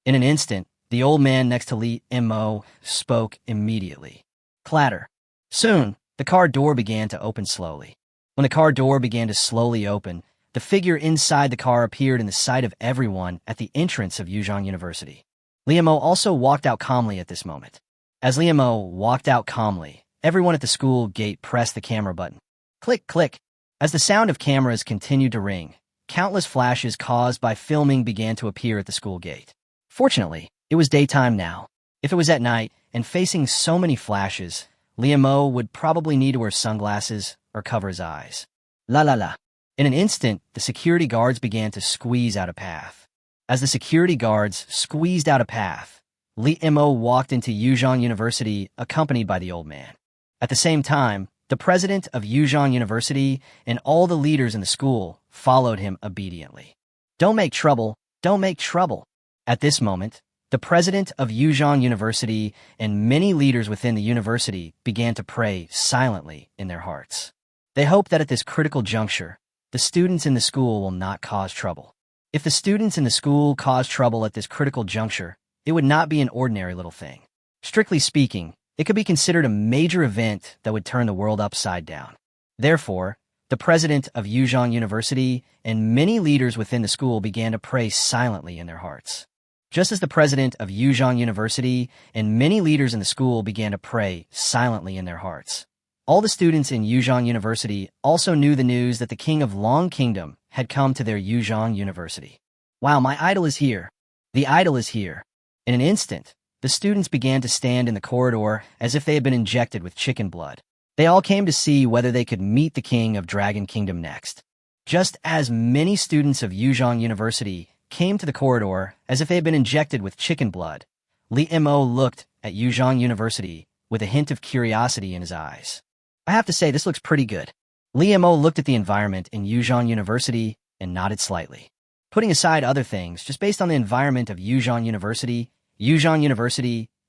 In an instant, the old man next to Li Mo spoke immediately. Clatter. Soon, the car door began to open slowly. When the car door began to slowly open, the figure inside the car appeared in the sight of everyone at the entrance of Yuzhong University. Li Mo also walked out calmly at this moment. As Li Mo walked out calmly, everyone at the school gate pressed the camera button. Click, click. As the sound of cameras continued to ring, countless flashes caused by filming began to appear at the school gate. Fortunately, it was daytime now. If it was at night and facing so many flashes, Li Mo would probably need to wear sunglasses or cover his eyes. La la la. In an instant, the security guards began to squeeze out a path. As the security guards squeezed out a path, Li Mo walked into Yuzhong University accompanied by the old man. At the same time, the president of Yuzhong University and all the leaders in the school followed him obediently. Don't make trouble, don't make trouble. At this moment, the president of Yuzhong University and many leaders within the university began to pray silently in their hearts. They hoped that at this critical juncture, the students in the school will not cause trouble. If the students in the school cause trouble at this critical juncture, it would not be an ordinary little thing. Strictly speaking, it could be considered a major event that would turn the world upside down. Therefore, the president of Yuzhong University and many leaders within the school began to pray silently in their hearts. Just as the president of Yuzhong University and many leaders in the school began to pray silently in their hearts, all the students in Yuzhong University also knew the news that the king of Long Kingdom had come to their Yuzhong University. Wow, my idol is here. The idol is here. In an instant, the students began to stand in the corridor as if they had been injected with chicken blood. They all came to see whether they could meet the king of Dragon Kingdom next. Just as many students of Yuzhong University came to the corridor as if they had been injected with chicken blood, Li Mo looked at Yuzhong University with a hint of curiosity in his eyes. I have to say, this looks pretty good. Li Mo looked at the environment in Yuzhong University and nodded slightly. Putting aside other things, just based on the environment of Yuzhong University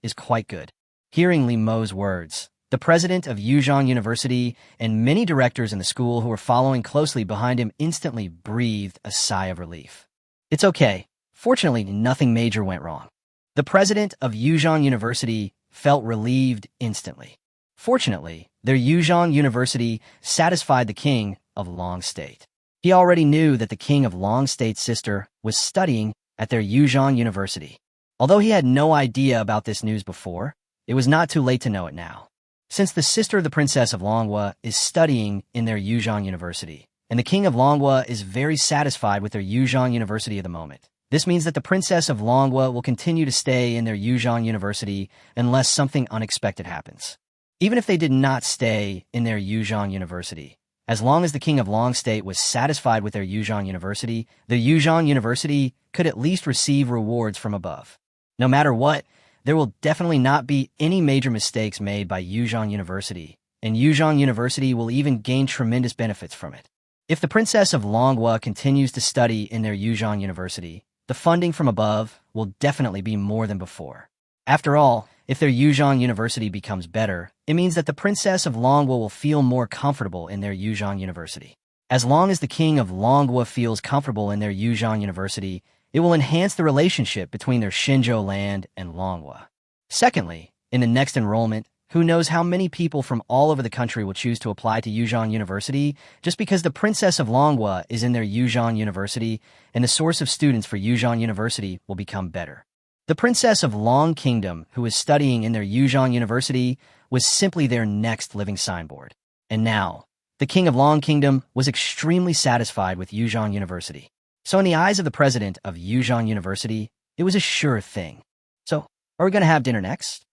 is quite good. Hearing Li Mo's words, The president of Yuzhong University and many directors in the school who were following closely behind him instantly breathed a sigh of relief. It's okay. Fortunately, nothing major went wrong. The president of Yuzhong University felt relieved instantly. Fortunately, their Yuzhong University satisfied the king of Long State. He already knew that the king of Long State's sister was studying at their Yuzhong University. Although he had no idea about this news before, it was not too late to know it now. Since the sister of the princess of Manhwa is studying in their Yuzhong University, and the king of Manhwa is very satisfied with their Yuzhong University at the moment, this means that the princess of Manhwa will continue to stay in their Yuzhong University unless something unexpected happens. Even if they did not stay in their Yuzhong University, as long as the king of Long State was satisfied with their Yuzhong University, the Yuzhong University could at least receive rewards from above. No matter what, there will definitely not be any major mistakes made by Yuzhong University, and Yuzhong University will even gain tremendous benefits from it. If the princess of Manhwa continues to study in their Yuzhong University, the funding from above will definitely be more than before. After all, if their Yuzhong University becomes better, it means that the princess of Manhwa will feel more comfortable in their Yuzhong University. As long as the king of Manhwa feels comfortable in their Yuzhong University, it will enhance the relationship between their Xinzhou land and Manhwa. Secondly, in the next enrollment, who knows how many people from all over the country will choose to apply to Yuzhong University just because the princess of Manhwa is in their Yuzhong University and the source of students for Yuzhong University will become better. The princess of Long Kingdom, who was studying in their Yuzhong University, was simply their next living signboard. And now, the king of Long Kingdom was extremely satisfied with Yuzhong University. So in the eyes of the president of Yuzhong University, it was a sure thing. So, are we going to have dinner next?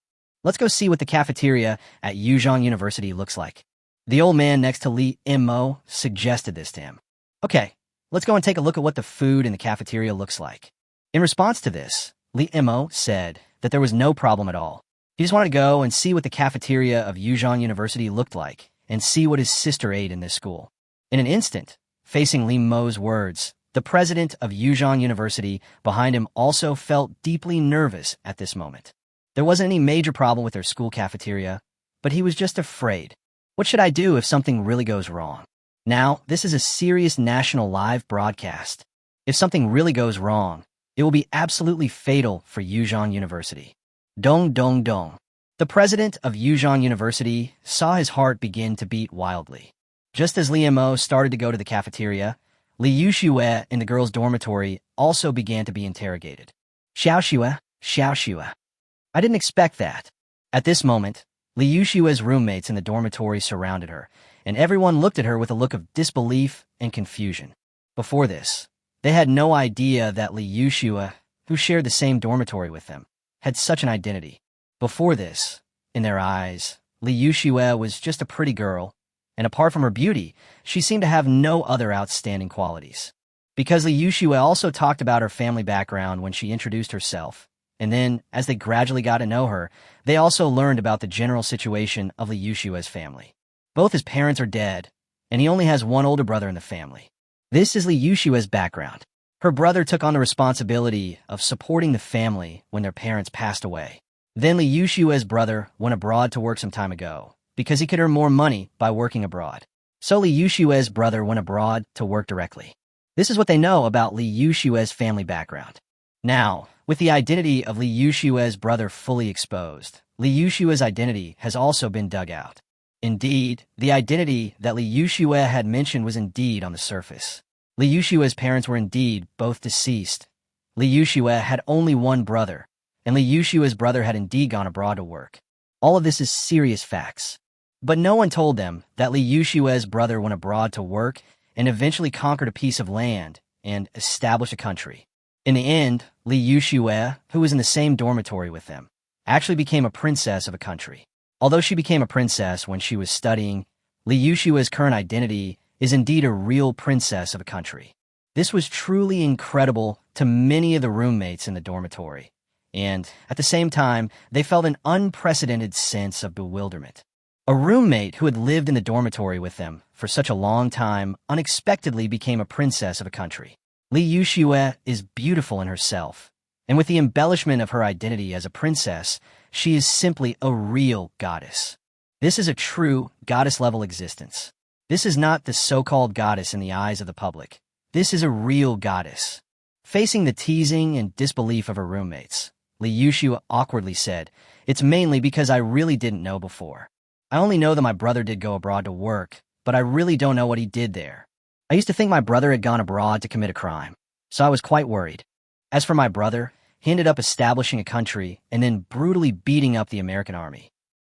Let's go see what the cafeteria at Yuzhong University looks like. The old man next to Li Mo suggested this to him. Okay, let's go and take a look at what the food in the cafeteria looks like. In response to this, Li Mo said that there was no problem at all. He just wanted to go and see what the cafeteria of Yuzhong University looked like and see what his sister ate in this school. In an instant, facing Li Mo's words, the president of Yuzhong University behind him also felt deeply nervous at this moment. There wasn't any major problem with their school cafeteria, but he was just afraid. What should I do if something really goes wrong? Now, this is a serious national live broadcast. If something really goes wrong, it will be absolutely fatal for Yuzhong University. Dong dong dong. The president of Yuzhong University saw his heart begin to beat wildly. Just as Li Mo started to go to the cafeteria, Li Yuxue in the girls' dormitory also began to be interrogated. Xiao Xue. I didn't expect that. At this moment, Li Yuxue's roommates in the dormitory surrounded her, and everyone looked at her with a look of disbelief and confusion. Before this, they had no idea that Li Yuxue, who shared the same dormitory with them, had such an identity. Before this, in their eyes, Li Yuxue was just a pretty girl, and apart from her beauty, she seemed to have no other outstanding qualities. Because Li Yuxue also talked about her family background when she introduced herself, and then, as they gradually got to know her, they also learned about the general situation of Li Yuxue's family. Both his parents are dead, and he only has one older brother in the family. This is Li Yuxue's background. Her brother took on the responsibility of supporting the family when their parents passed away. Then Li Yuxue's brother went abroad to work some time ago, because he could earn more money by working abroad. So Li Yuxue's brother went abroad to work directly. This is what they know about Li Yuxue's family background. Now, with the identity of Li Yuxue's brother fully exposed, Li Yuxue's identity has also been dug out. Indeed, the identity that Li Yuxue had mentioned was indeed on the surface. Li Yuxue's parents were indeed both deceased. Li Yuxue had only one brother, and Li Yuxue's brother had indeed gone abroad to work. All of this is serious facts. But no one told them that Li Yuxue's brother went abroad to work and eventually conquered a piece of land and established a country. In the end, Li Yuxue, who was in the same dormitory with them, actually became a princess of a country. Although she became a princess when she was studying, Li Yuxue's current identity is indeed a real princess of a country. This was truly incredible to many of the roommates in the dormitory, and at the same time, they felt an unprecedented sense of bewilderment. A roommate who had lived in the dormitory with them for such a long time unexpectedly became a princess of a country. Li Yuxue is beautiful in herself, and with the embellishment of her identity as a princess, she is simply a real goddess. This is a true goddess-level existence. This is not the so-called goddess in the eyes of the public. This is a real goddess. Facing the teasing and disbelief of her roommates, Li Yuxiu awkwardly said, "It's mainly because I really didn't know before. I only know that my brother did go abroad to work, but I really don't know what he did there. I used to think my brother had gone abroad to commit a crime, so I was quite worried. As for my brother, he ended up establishing a country and then brutally beating up the American army.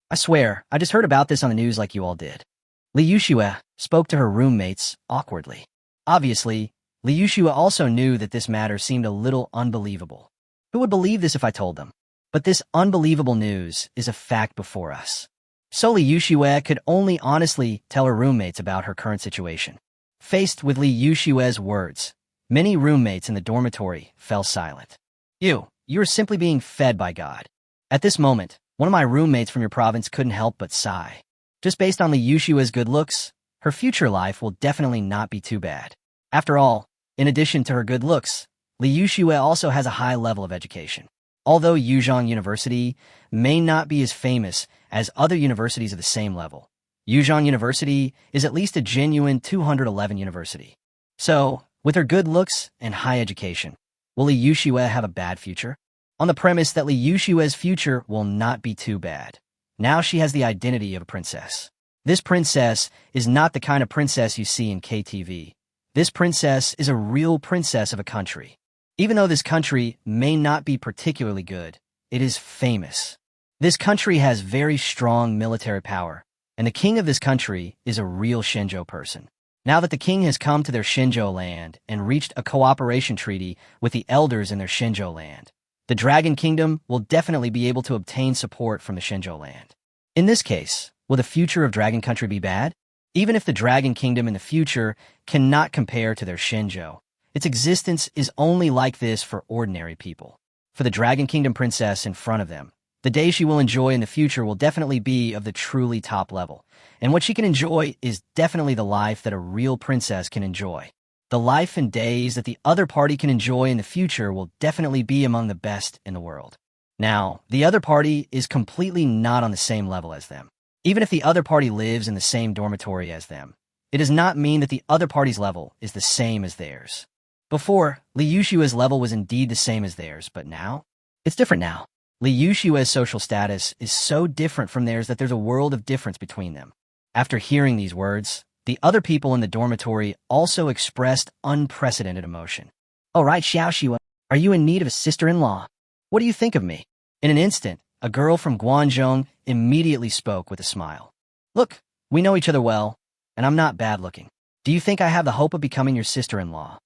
I swear, I just heard about this on the news like you all did." Li Yuxiu spoke to her roommates awkwardly. Obviously, Li Yuxiu also knew that this matter seemed a little unbelievable. Who would believe this if I told them? But this unbelievable news is a fact before us. So Li Yuxiu could only honestly tell her roommates about her current situation. Faced with Li Yuxiu's words, many roommates in the dormitory fell silent. You are simply being fed by God. At this moment, one of my roommates from your province couldn't help but sigh. Just based on Li Yuxiu's good looks, her future life will definitely not be too bad. After all, in addition to her good looks, Li Yuxiu also has a high level of education. Although Yuzhong University may not be as famous as other universities of the same level, Yuzhong University is at least a genuine 211 university. So, with her good looks and high education, will Li Yuxiu have a bad future? On the premise that Li Yuxiu's future will not be too bad. Now she has the identity of a princess. This princess is not the kind of princess you see in KTV. This princess is a real princess of a country. Even though this country may not be particularly good, it is famous. This country has very strong military power, and the king of this country is a real Shenzhou person. Now that the king has come to their Shenzhou land and reached a cooperation treaty with the elders in their Shenzhou land, the Dragon Kingdom will definitely be able to obtain support from the Shenzhou land. In this case, will the future of Dragon Country be bad? Even if the Dragon Kingdom in the future cannot compare to their Shenzhou, its existence is only like this for ordinary people. For the Dragon Kingdom princess in front of them, the day she will enjoy in the future will definitely be of the truly top level, and what she can enjoy is definitely the life that a real princess can enjoy. The life and days that the other party can enjoy in the future will definitely be among the best in the world. Now, the other party is completely not on the same level as them. Even if the other party lives in the same dormitory as them, it does not mean that the other party's level is the same as theirs. Before, Li Yuxiu's level was indeed the same as theirs, but now? It's different now. Li Yuxiu's social status is so different from theirs that there's a world of difference between them. After hearing these words, the other people in the dormitory also expressed unprecedented emotion. "All right, Xiaoxiu, are you in need of a sister-in-law? What do you think of me?" In an instant, a girl from Guangzhou immediately spoke with a smile. "Look, we know each other well, and I'm not bad-looking. Do you think I have the hope of becoming your sister-in-law?"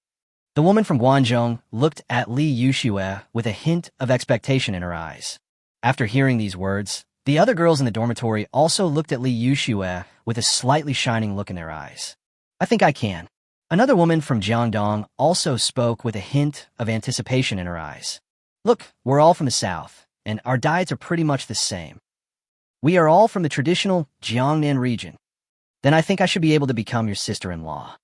The woman from Guangzhou looked at Li Yuxiu with a hint of expectation in her eyes. After hearing these words, the other girls in the dormitory also looked at Li Yuxiu with a slightly shining look in their eyes. "I think I can." Another woman from Jiangdong also spoke with a hint of anticipation in her eyes. "Look, we're all from the south, and our diets are pretty much the same. We are all from the traditional Jiangnan region. Then I think I should be able to become your sister-in-law."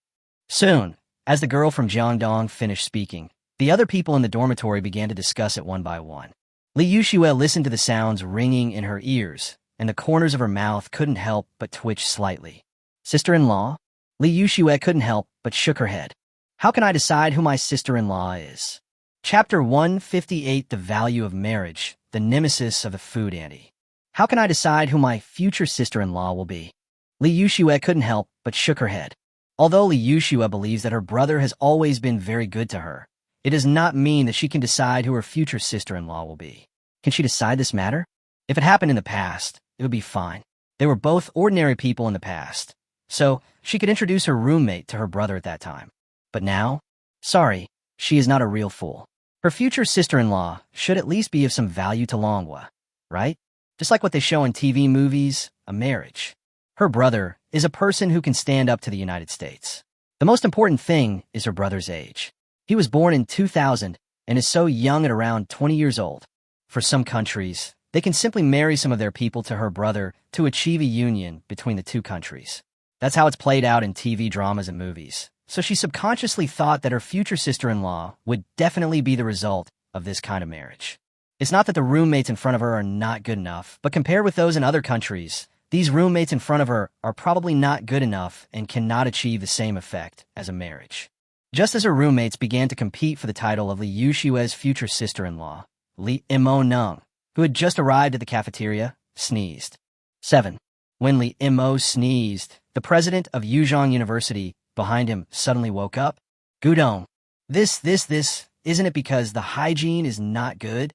Soon, as the girl from Jiangdong finished speaking, the other people in the dormitory began to discuss it one by one. Li Yuxiu listened to the sounds ringing in her ears, and the corners of her mouth couldn't help but twitch slightly. "Sister-in-law?" Li Yuxiu couldn't help but shook her head. "How can I decide who my sister-in-law is?" Chapter 158, The Value of Marriage, the Nemesis of the Food Ante. How can I decide who my future sister-in-law will be? Li Yuxiu couldn't help but shook her head. Although Li Yuxiu believes that her brother has always been very good to her, it does not mean that she can decide who her future sister-in-law will be. Can she decide this matter? If it happened in the past, it would be fine. They were both ordinary people in the past, so she could introduce her roommate to her brother at that time. But now? Sorry, she is not a real fool. Her future sister-in-law should at least be of some value to Manhwa, right? Just like what they show in TV movies, a marriage. Her brother is a person who can stand up to the United States. The most important thing is her brother's age. He was born in 2000 and is so young at around 20 years old. For some countries, they can simply marry some of their people to her brother to achieve a union between the two countries. That's how it's played out in TV dramas and movies. So she subconsciously thought that her future sister-in-law would definitely be the result of this kind of marriage. It's not that the roommates in front of her are not good enough, but compared with those in other countries, these roommates in front of her are probably not good enough and cannot achieve the same effect as a marriage. Just as her roommates began to compete for the title of Li Yushue's future sister-in-law, Li Imo Nung, who had just arrived at the cafeteria, sneezed. 7. When Li Imo sneezed, the president of Yuzhong University behind him suddenly woke up. Gudong. This, isn't it because the hygiene is not good?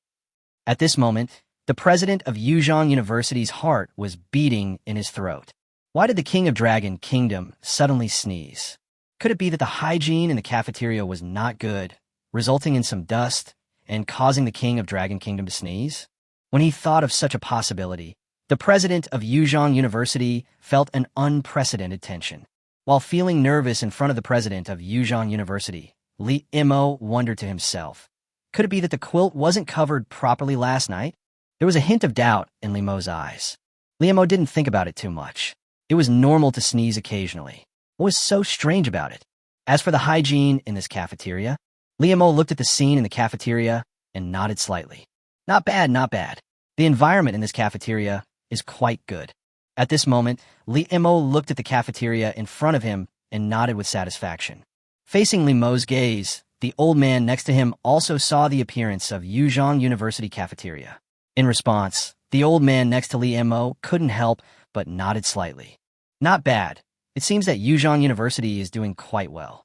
At this moment, the president of Yuzhong University's heart was beating in his throat. Why did the king of Dragon Kingdom suddenly sneeze? Could it be that the hygiene in the cafeteria was not good, resulting in some dust and causing the king of Dragon Kingdom to sneeze? When he thought of such a possibility, the president of Yuzhong University felt an unprecedented tension. While feeling nervous in front of the president of Yuzhong University, Li Imo wondered to himself, could it be that the quilt wasn't covered properly last night? There was a hint of doubt in Li Mo's eyes. Li Imo didn't think about it too much. It was normal to sneeze occasionally. What was so strange about it? As for the hygiene in this cafeteria, Li Imo looked at the scene in the cafeteria and nodded slightly. Not bad, not bad. The environment in this cafeteria is quite good. At this moment, Li Imo looked at the cafeteria in front of him and nodded with satisfaction. Facing Li Mo's gaze, the old man next to him also saw the appearance of Yuzhong University cafeteria. In response, the old man next to Li Imo couldn't help but nodded slightly. Not bad. It seems that Yuzhong University is doing quite well.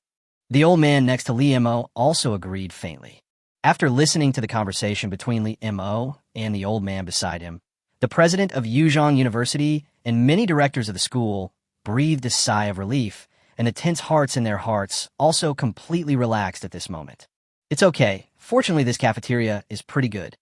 The old man next to Li Imo also agreed faintly. After listening to the conversation between Li Imo and the old man beside him, the president of Yuzhong University and many directors of the school breathed a sigh of relief, and the tense hearts in their hearts also completely relaxed at this moment. It's okay. Fortunately, this cafeteria is pretty good.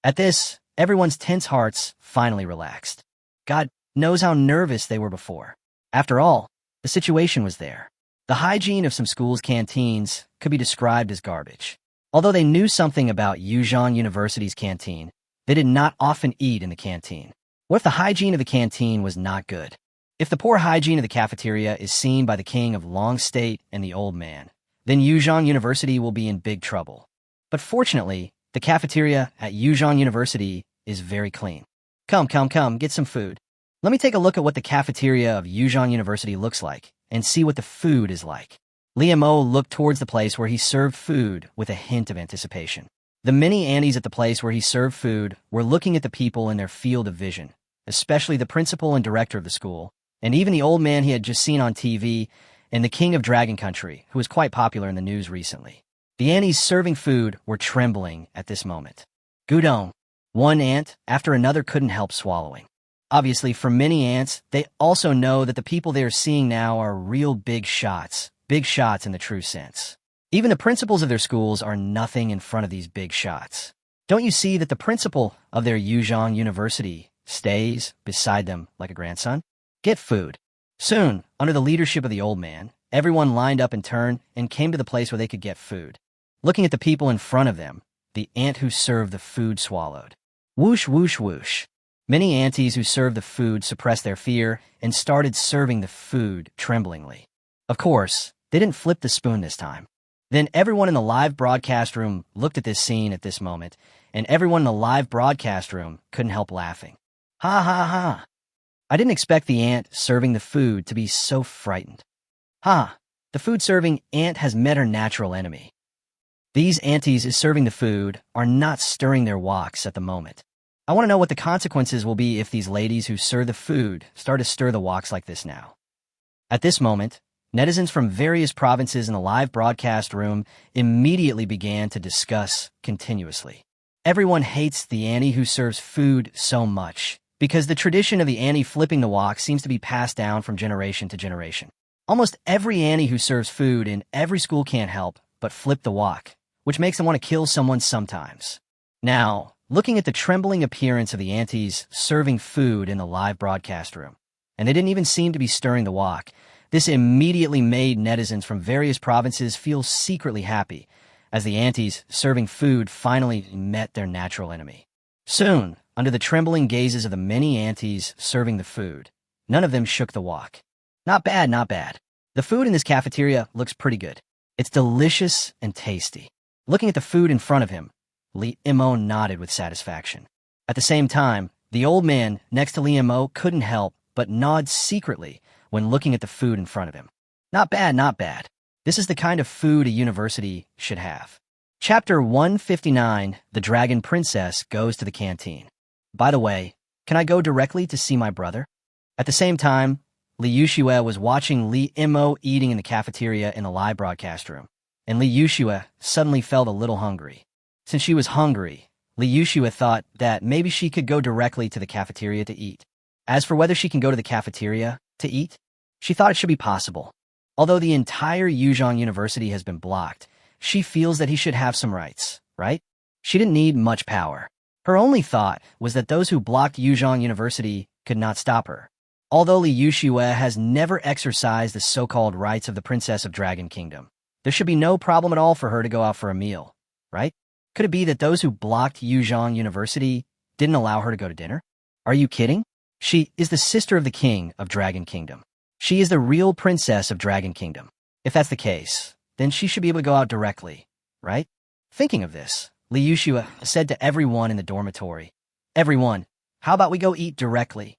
At this, everyone's tense hearts finally relaxed. God knows how nervous they were before. After all, the situation was there. The hygiene of some schools' canteens could be described as garbage. Although they knew something about Yuzhong University's canteen, they did not often eat in the canteen. What if the hygiene of the canteen was not good? If the poor hygiene of the cafeteria is seen by the king of Long State and the old man, then Yuzhong University will be in big trouble. But fortunately, the cafeteria at Yuzhong University is very clean. Come, get some food. Let me take a look at what the cafeteria of Yuzhong University looks like and see what the food is like. Li Imo looked towards the place where he served food with a hint of anticipation. The many aunties at the place where he served food were looking at the people in their field of vision, especially the principal and director of the school, and even the old man he had just seen on TV, and the king of Dragon Country, who was quite popular in the news recently. The aunties serving food were trembling at this moment. Gudong. One aunt after another couldn't help swallowing. Obviously, for many aunts, they also know that the people they are seeing now are real big shots in the true sense. Even the principals of their schools are nothing in front of these big shots. Don't you see that the principal of their Yuzhong University stays beside them like a grandson? Get food. Soon, under the leadership of the old man, everyone lined up in turn and came to the place where they could get food. Looking at the people in front of them, the aunt who served the food swallowed. Whoosh, whoosh, whoosh. Many aunties who served the food suppressed their fear and started serving the food tremblingly. Of course, they didn't flip the spoon this time. Then everyone in the live broadcast room looked at this scene at this moment, and everyone in the live broadcast room couldn't help laughing. Ha ha ha. I didn't expect the aunt serving the food to be so frightened. Ha, the food-serving aunt has met her natural enemy. These aunties serving the food are not stirring their woks at the moment. I want to know what the consequences will be if these ladies who serve the food start to stir the woks like this now. At this moment, netizens from various provinces in the live broadcast room immediately began to discuss continuously. Everyone hates the auntie who serves food so much, because the tradition of the auntie flipping the wok seems to be passed down from generation to generation. Almost every auntie who serves food in every school can't help but flip the wok, which makes them want to kill someone sometimes. Now, looking at the trembling appearance of the aunties serving food in the live broadcast room, and they didn't even seem to be stirring the wok, this immediately made netizens from various provinces feel secretly happy, as the aunties serving food finally met their natural enemy. Soon, under the trembling gazes of the many aunties serving the food, none of them shook the wok. Not bad, not bad. The food in this cafeteria looks pretty good. It's delicious and tasty. Looking at the food in front of him, Li Imo nodded with satisfaction. At the same time, the old man next to Li Imo couldn't help but nods secretly when looking at the food in front of him. Not bad, not bad. This is the kind of food a university should have. Chapter 159, The Dragon Princess Goes to the Canteen. By the way, can I go directly to see my brother? At the same time, Li Yuxue was watching Li Imo eating in the cafeteria in the live broadcast room, and Li Yuxue suddenly felt a little hungry. Since she was hungry, Li Yuxue thought that maybe she could go directly to the cafeteria to eat. As for whether she can go to the cafeteria to eat, she thought it should be possible. Although the entire Yuzhong University has been blocked, she feels that he should have some rights, right? She didn't need much power. Her only thought was that those who blocked Yuzhong University could not stop her. Although Li Yuxue has never exercised the so-called rights of the Princess of Dragon Kingdom, there should be no problem at all for her to go out for a meal, right? Could it be that those who blocked Yuzhong University didn't allow her to go to dinner? Are you kidding? She is the sister of the king of Dragon Kingdom. She is the real princess of Dragon Kingdom. If that's the case, then she should be able to go out directly, right? Thinking of this, Li Yuxue said to everyone in the dormitory, "Everyone, how about we go eat directly?"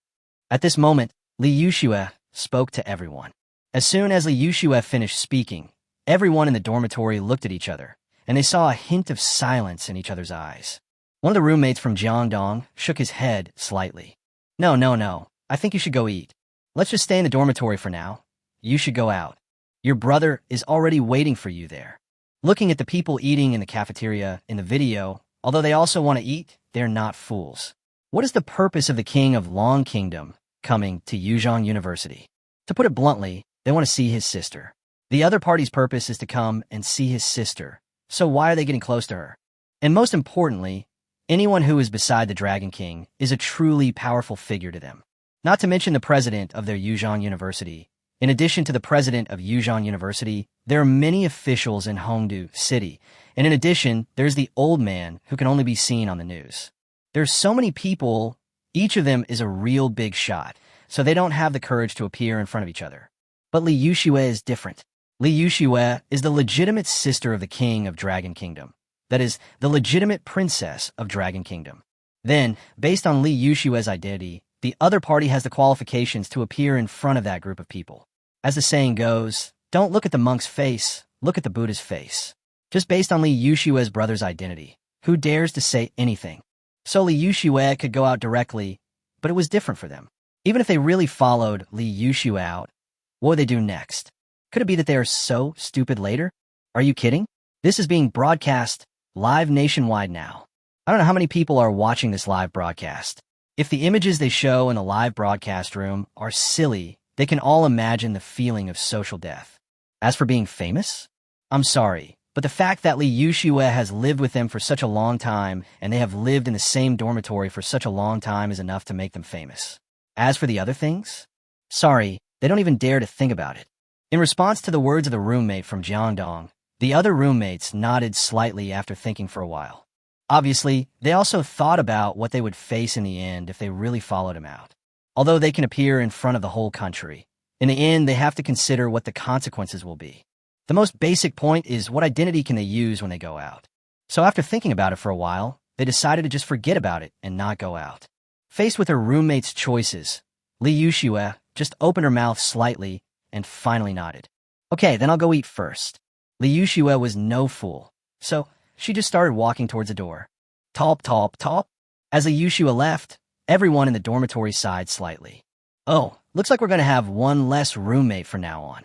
At this moment, Li Yuxue spoke to everyone. As soon as Li Yuxue finished speaking, everyone in the dormitory looked at each other, and they saw a hint of silence in each other's eyes. One of the roommates from Jiangdong shook his head slightly. No, I think you should go eat. Let's just stay in the dormitory for now. You should go out. Your brother is already waiting for you there. Looking at the people eating in the cafeteria in the video, although they also want to eat, they're not fools. What is the purpose of the king of Long Kingdom coming to Yuzhong University? To put it bluntly, they want to see his sister. The other party's purpose is to come and see his sister, so why are they getting close to her? And most importantly, anyone who is beside the Dragon King is a truly powerful figure to them. Not to mention the president of their Yuzhong University. In addition to the president of Yuzhong University, there are many officials in Hongdu City, and in addition, there's the old man who can only be seen on the news. There's so many people, each of them is a real big shot, so they don't have the courage to appear in front of each other. But Li Yuxue is different. Li Yuxue is the legitimate sister of the king of Dragon Kingdom. That is, the legitimate princess of Dragon Kingdom. Then, based on Li Yuxue's identity, the other party has the qualifications to appear in front of that group of people. As the saying goes, don't look at the monk's face, look at the Buddha's face. Just based on Li Yuxue's brother's identity, who dares to say anything? So Li Yuxue could go out directly, but it was different for them. Even if they really followed Li Yuxue out, what would they do next? Could it be that they are so stupid later? Are you kidding? This is being broadcast live nationwide now. I don't know how many people are watching this live broadcast. If the images they show in the live broadcast room are silly, they can all imagine the feeling of social death. As for being famous, I'm sorry, but the fact that Li Yuxue has lived with them for such a long time and they have lived in the same dormitory for such a long time is enough to make them famous. As for the other things, sorry, they don't even dare to think about it. In response to the words of the roommate from Jiangdong, the other roommates nodded slightly after thinking for a while. Obviously, they also thought about what they would face in the end if they really followed him out. Although they can appear in front of the whole country, in the end they have to consider what the consequences will be. The most basic point is what identity can they use when they go out. So after thinking about it for a while, they decided to just forget about it and not go out. Faced with her roommate's choices, Li Yuxue just opened her mouth slightly and finally nodded. Okay, then I'll go eat first. Li Yuxue was no fool, so she just started walking towards the door. Talp, talp, talp. As Li Yuxue left, everyone in the dormitory sighed slightly. Oh, looks like we're going to have one less roommate from now on.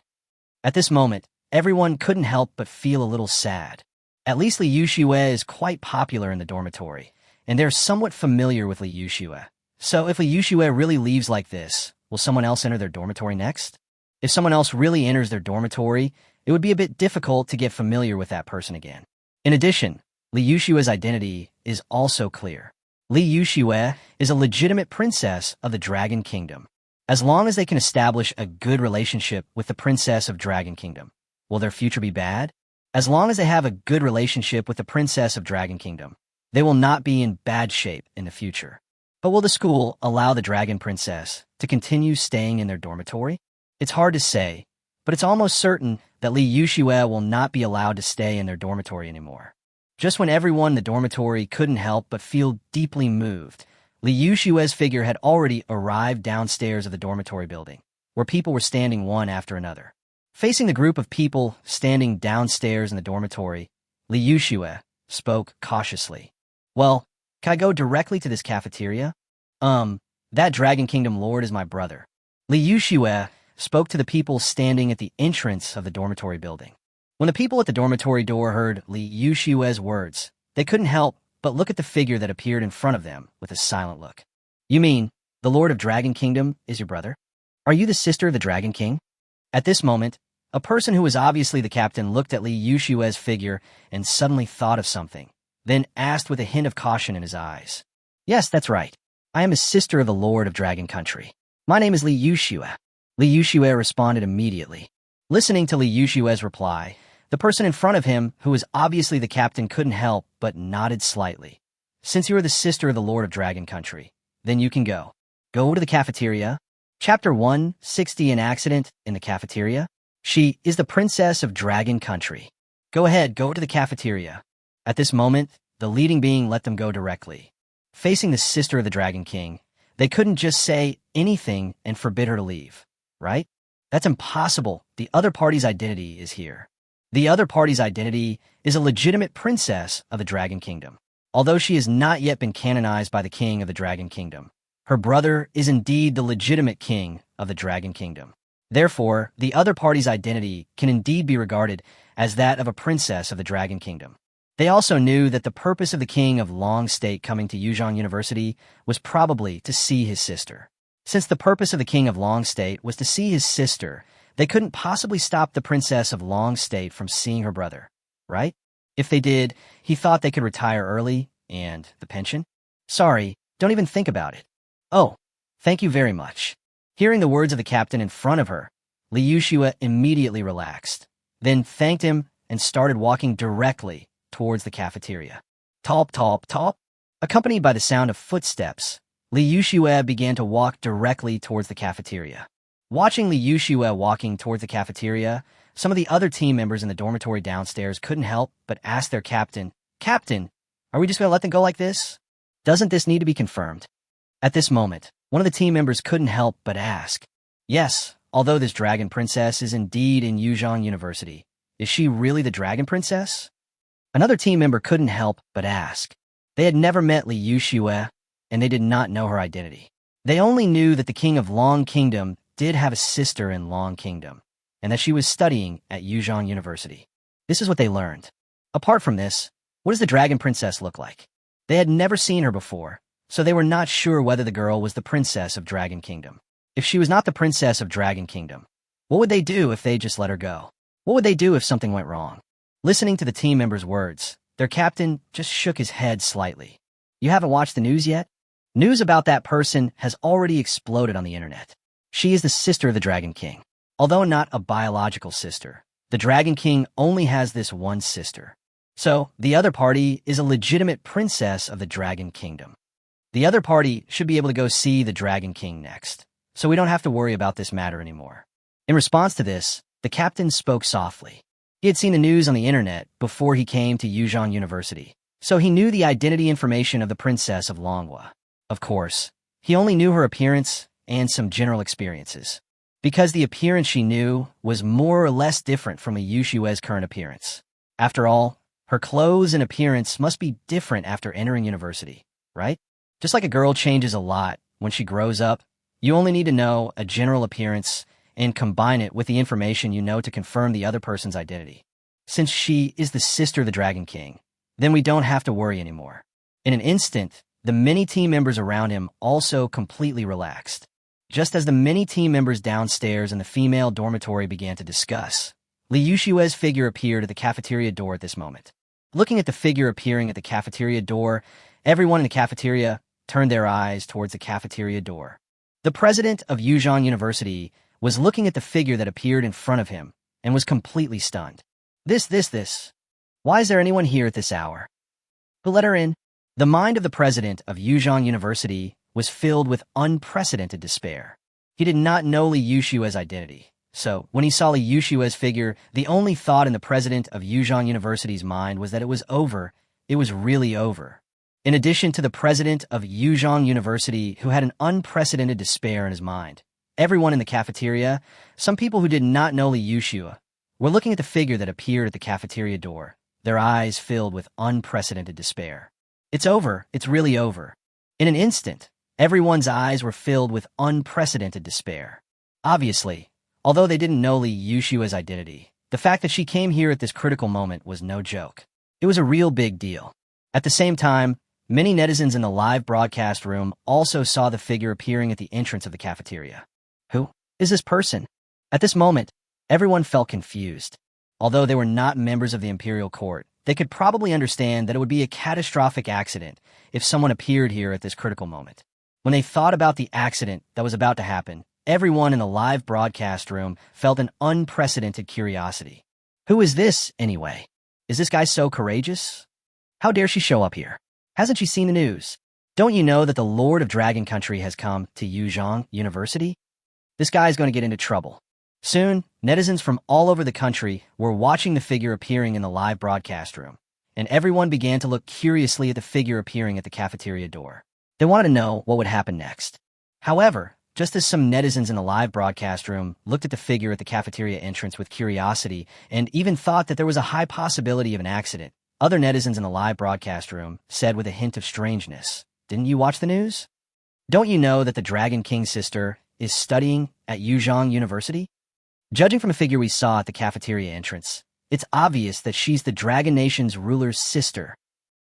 At this moment, everyone couldn't help but feel a little sad. At least Li Yuxue is quite popular in the dormitory, and they're somewhat familiar with Li Yuxue. So if Li Yuxue really leaves like this, will someone else enter their dormitory next? If someone else really enters their dormitory, it would be a bit difficult to get familiar with that person again. In addition, Li Yuxue's identity is also clear. Li Yuxue is a legitimate princess of the Dragon Kingdom. As long as they can establish a good relationship with the princess of Dragon Kingdom, will their future be bad? As long as they have a good relationship with the princess of Dragon Kingdom, they will not be in bad shape in the future. But will the school allow the Dragon Princess to continue staying in their dormitory? It's hard to say, but it's almost certain that Li Yuxue will not be allowed to stay in their dormitory anymore. Just when everyone in the dormitory couldn't help but feel deeply moved, Li Yushue's figure had already arrived downstairs of the dormitory building, where people were standing one after another. Facing the group of people standing downstairs in the dormitory, Li Yushue spoke cautiously. Well, can I go directly to this cafeteria? That Dragon Kingdom lord is my brother. Li Yushue spoke to the people standing at the entrance of the dormitory building. When the people at the dormitory door heard Li Yushue's words, they couldn't help but look at the figure that appeared in front of them with a silent look. You mean, the Lord of Dragon Kingdom is your brother? Are you the sister of the Dragon King? At this moment, a person who was obviously the captain looked at Li Yushue's figure and suddenly thought of something, then asked with a hint of caution in his eyes. Yes, that's right. I am a sister of the Lord of Dragon Country. My name is Li Yushue. Li Yushue responded immediately. Listening to Li Yushue's reply, the person in front of him, who was obviously the captain, couldn't help but nodded slightly. Since you are the sister of the Lord of Dragon Country, then you can go. Go to the cafeteria. Chapter 160, An Accident in the Cafeteria. She is the princess of Dragon Country. Go ahead, go to the cafeteria. At this moment, the leading being let them go directly. Facing the sister of the Dragon King, they couldn't just say anything and forbid her to leave, right? That's impossible. The other party's identity is here. The other party's identity is a legitimate princess of the Dragon Kingdom. Although she has not yet been canonized by the king of the Dragon Kingdom, her brother is indeed the legitimate king of the Dragon Kingdom. Therefore, the other party's identity can indeed be regarded as that of a princess of the Dragon Kingdom. They also knew that the purpose of the king of Long State coming to Yuzhong University was probably to see his sister. Since the purpose of the king of Long State was to see his sister, they couldn't possibly stop the princess of Long State from seeing her brother, right? If they did, he thought they could retire early, and the pension? Sorry, don't even think about it. Oh, thank you very much. Hearing the words of the captain in front of her, Li Yushue immediately relaxed, then thanked him and started walking directly towards the cafeteria. Top, top, top. Accompanied by the sound of footsteps, Li Yushue began to walk directly towards the cafeteria. Watching Li Yushue walking towards the cafeteria, some of the other team members in the dormitory downstairs couldn't help but ask their captain, Captain, are we just going to let them go like this? Doesn't this need to be confirmed? At this moment, one of the team members couldn't help but ask, Yes, although this dragon princess is indeed in Yuzhong University, is she really the dragon princess? Another team member couldn't help but ask. They had never met Li Yushue, and they did not know her identity. They only knew that the king of Long Kingdom did have a sister in Long Kingdom, and that she was studying at Yuzhong University. This is what they learned. Apart from this, what does the dragon princess look like? They had never seen her before, so they were not sure whether the girl was the princess of Dragon Kingdom. If she was not the princess of Dragon Kingdom, what would they do if they just let her go? What would they do if something went wrong? Listening to the team members' words, their captain just shook his head slightly. You haven't watched the news yet? News about that person has already exploded on the internet. She is the sister of the Dragon King. Although not a biological sister, the Dragon King only has this one sister. So, the other party is a legitimate princess of the Dragon Kingdom. The other party should be able to go see the Dragon King next, so we don't have to worry about this matter anymore. In response to this, the captain spoke softly. He had seen the news on the internet before he came to Yuzhong University, so he knew the identity information of the princess of Manhwa. Of course, he only knew her appearance and some general experiences, because the appearance she knew was more or less different from Li Yushue's current appearance. After all, her clothes and appearance must be different after entering university, right? Just like a girl changes a lot when she grows up, you only need to know a general appearance and combine it with the information you know to confirm the other person's identity. Since she is the sister of the Dragon King, then we don't have to worry anymore. In an instant, the many team members around him also completely relaxed. Just as the many team members downstairs in the female dormitory began to discuss, Li Yushue's figure appeared at the cafeteria door at this moment. Looking at the figure appearing at the cafeteria door, everyone in the cafeteria turned their eyes towards the cafeteria door. The president of Yuzhong University was looking at the figure that appeared in front of him and was completely stunned. This. Why is there anyone here at this hour? Who let her in? The mind of the president of Yuzhong University was filled with unprecedented despair. He did not know Li Yushue's identity, so when he saw Li Yushue's figure, the only thought in the president of Yuzhong University's mind was that it was over. It was really over. In addition to the president of Yuzhong University, who had an unprecedented despair in his mind, everyone in the cafeteria, some people who did not know Li Yushua, were looking at the figure that appeared at the cafeteria door, their eyes filled with unprecedented despair. It's over. It's really over. In an instant, everyone's eyes were filled with unprecedented despair. Obviously, although they didn't know Li Yushua's identity, the fact that she came here at this critical moment was no joke. It was a real big deal. At the same time, many netizens in the live broadcast room also saw the figure appearing at the entrance of the cafeteria. Who is this person? At this moment, everyone felt confused. Although they were not members of the imperial court, they could probably understand that it would be a catastrophic accident if someone appeared here at this critical moment. When they thought about the accident that was about to happen, everyone in the live broadcast room felt an unprecedented curiosity. Who is this, anyway? Is this guy so courageous? How dare she show up here? Hasn't she seen the news? Don't you know that the Lord of Dragon Country has come to Yuzhong University? This guy is going to get into trouble. Soon, netizens from all over the country were watching the figure appearing in the live broadcast room, and everyone began to look curiously at the figure appearing at the cafeteria door. They wanted to know what would happen next. However, just as some netizens in the live broadcast room looked at the figure at the cafeteria entrance with curiosity and even thought that there was a high possibility of an accident, other netizens in the live broadcast room said with a hint of strangeness, "Didn't you watch the news? Don't you know that the Dragon King's sister is studying at Yuzhong University? Judging from a figure we saw at the cafeteria entrance, it's obvious that she's the Dragon Nation's ruler's sister.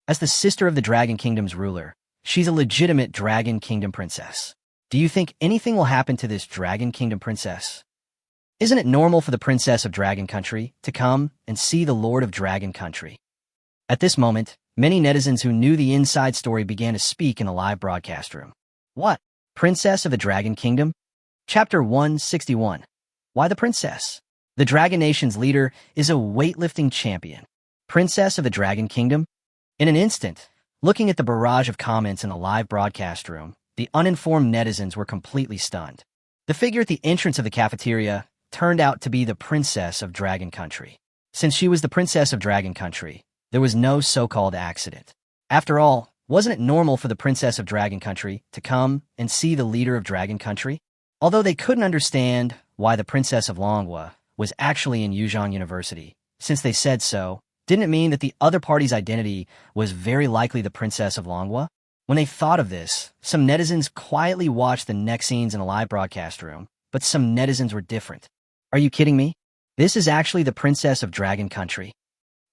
As the sister of the Dragon Kingdom's ruler, she's a legitimate Dragon Kingdom princess. Do you think anything will happen to this Dragon Kingdom princess? Isn't it normal for the princess of Dragon Country to come and see the Lord of Dragon Country?" At this moment, many netizens who knew the inside story began to speak in the live broadcast room. What? Princess of the Dragon Kingdom? Chapter 161. Why the princess? The Dragon Nation's leader is a weightlifting champion. Princess of the Dragon Kingdom? In an instant, looking at the barrage of comments in the live broadcast room, the uninformed netizens were completely stunned. The figure at the entrance of the cafeteria turned out to be the Princess of Dragon Country. Since she was the Princess of Dragon Country, there was no so-called accident. After all, wasn't it normal for the Princess of Dragon Country to come and see the leader of Dragon Country? Although they couldn't understand why the Princess of Manhwa was actually in Yuzhong University, since they said so, didn't it mean that the other party's identity was very likely the Princess of Manhwa? When they thought of this, some netizens quietly watched the next scenes in the live broadcast room, but some netizens were different. Are you kidding me? This is actually the Princess of Dragon Country.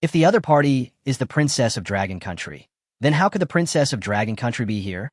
If the other party is the Princess of Dragon Country, then how could the Princess of Dragon Country be here?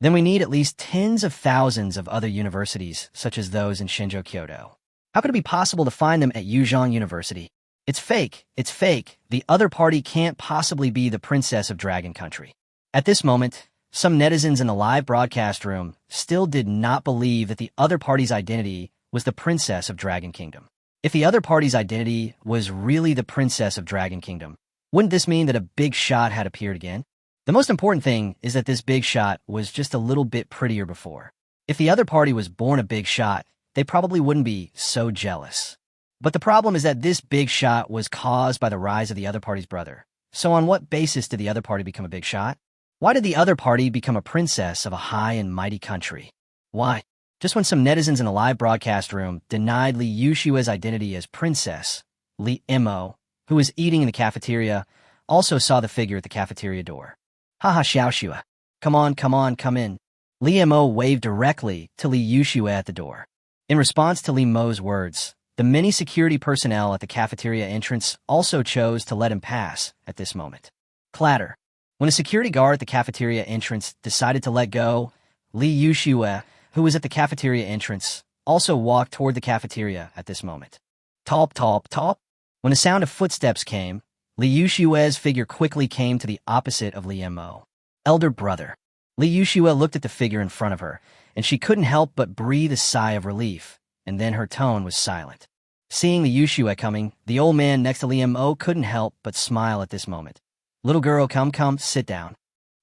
Then we need at least tens of thousands of other universities, such as those in Shenzhou, Kyoto. How could it be possible to find them at Yuzhong University? It's fake. It's fake. The other party can't possibly be the Princess of Dragon Country. At this moment, some netizens in the live broadcast room still did not believe that the other party's identity was the Princess of Dragon Kingdom. If the other party's identity was really the Princess of Dragon Kingdom, wouldn't this mean that a big shot had appeared again? The most important thing is that this big shot was just a little bit prettier before. If the other party was born a big shot, they probably wouldn't be so jealous. But the problem is that this big shot was caused by the rise of the other party's brother. So on what basis did the other party become a big shot? Why did the other party become a princess of a high and mighty country? Why? Just when some netizens in the live broadcast room denied Li Yushua's identity as princess, Li Mo, who was eating in the cafeteria, also saw the figure at the cafeteria door. Haha, Xiaoxua. Come on, come in. Li Mo waved directly to Li Yushua at the door. In response to Li Mo's words, the many security personnel at the cafeteria entrance also chose to let him pass at this moment. Clatter. When a security guard at the cafeteria entrance decided to let go, Li Yushua, who was at the cafeteria entrance, also walked toward the cafeteria at this moment. Top, top, top. When a sound of footsteps came, Li Yushua's figure quickly came to the opposite of Li Mo. Elder brother. Li Yushua looked at the figure in front of her, and she couldn't help but breathe a sigh of relief, and then her tone was silent. Seeing Li Yushua coming, the old man next to Li Mo couldn't help but smile at this moment. Little girl, come, sit down.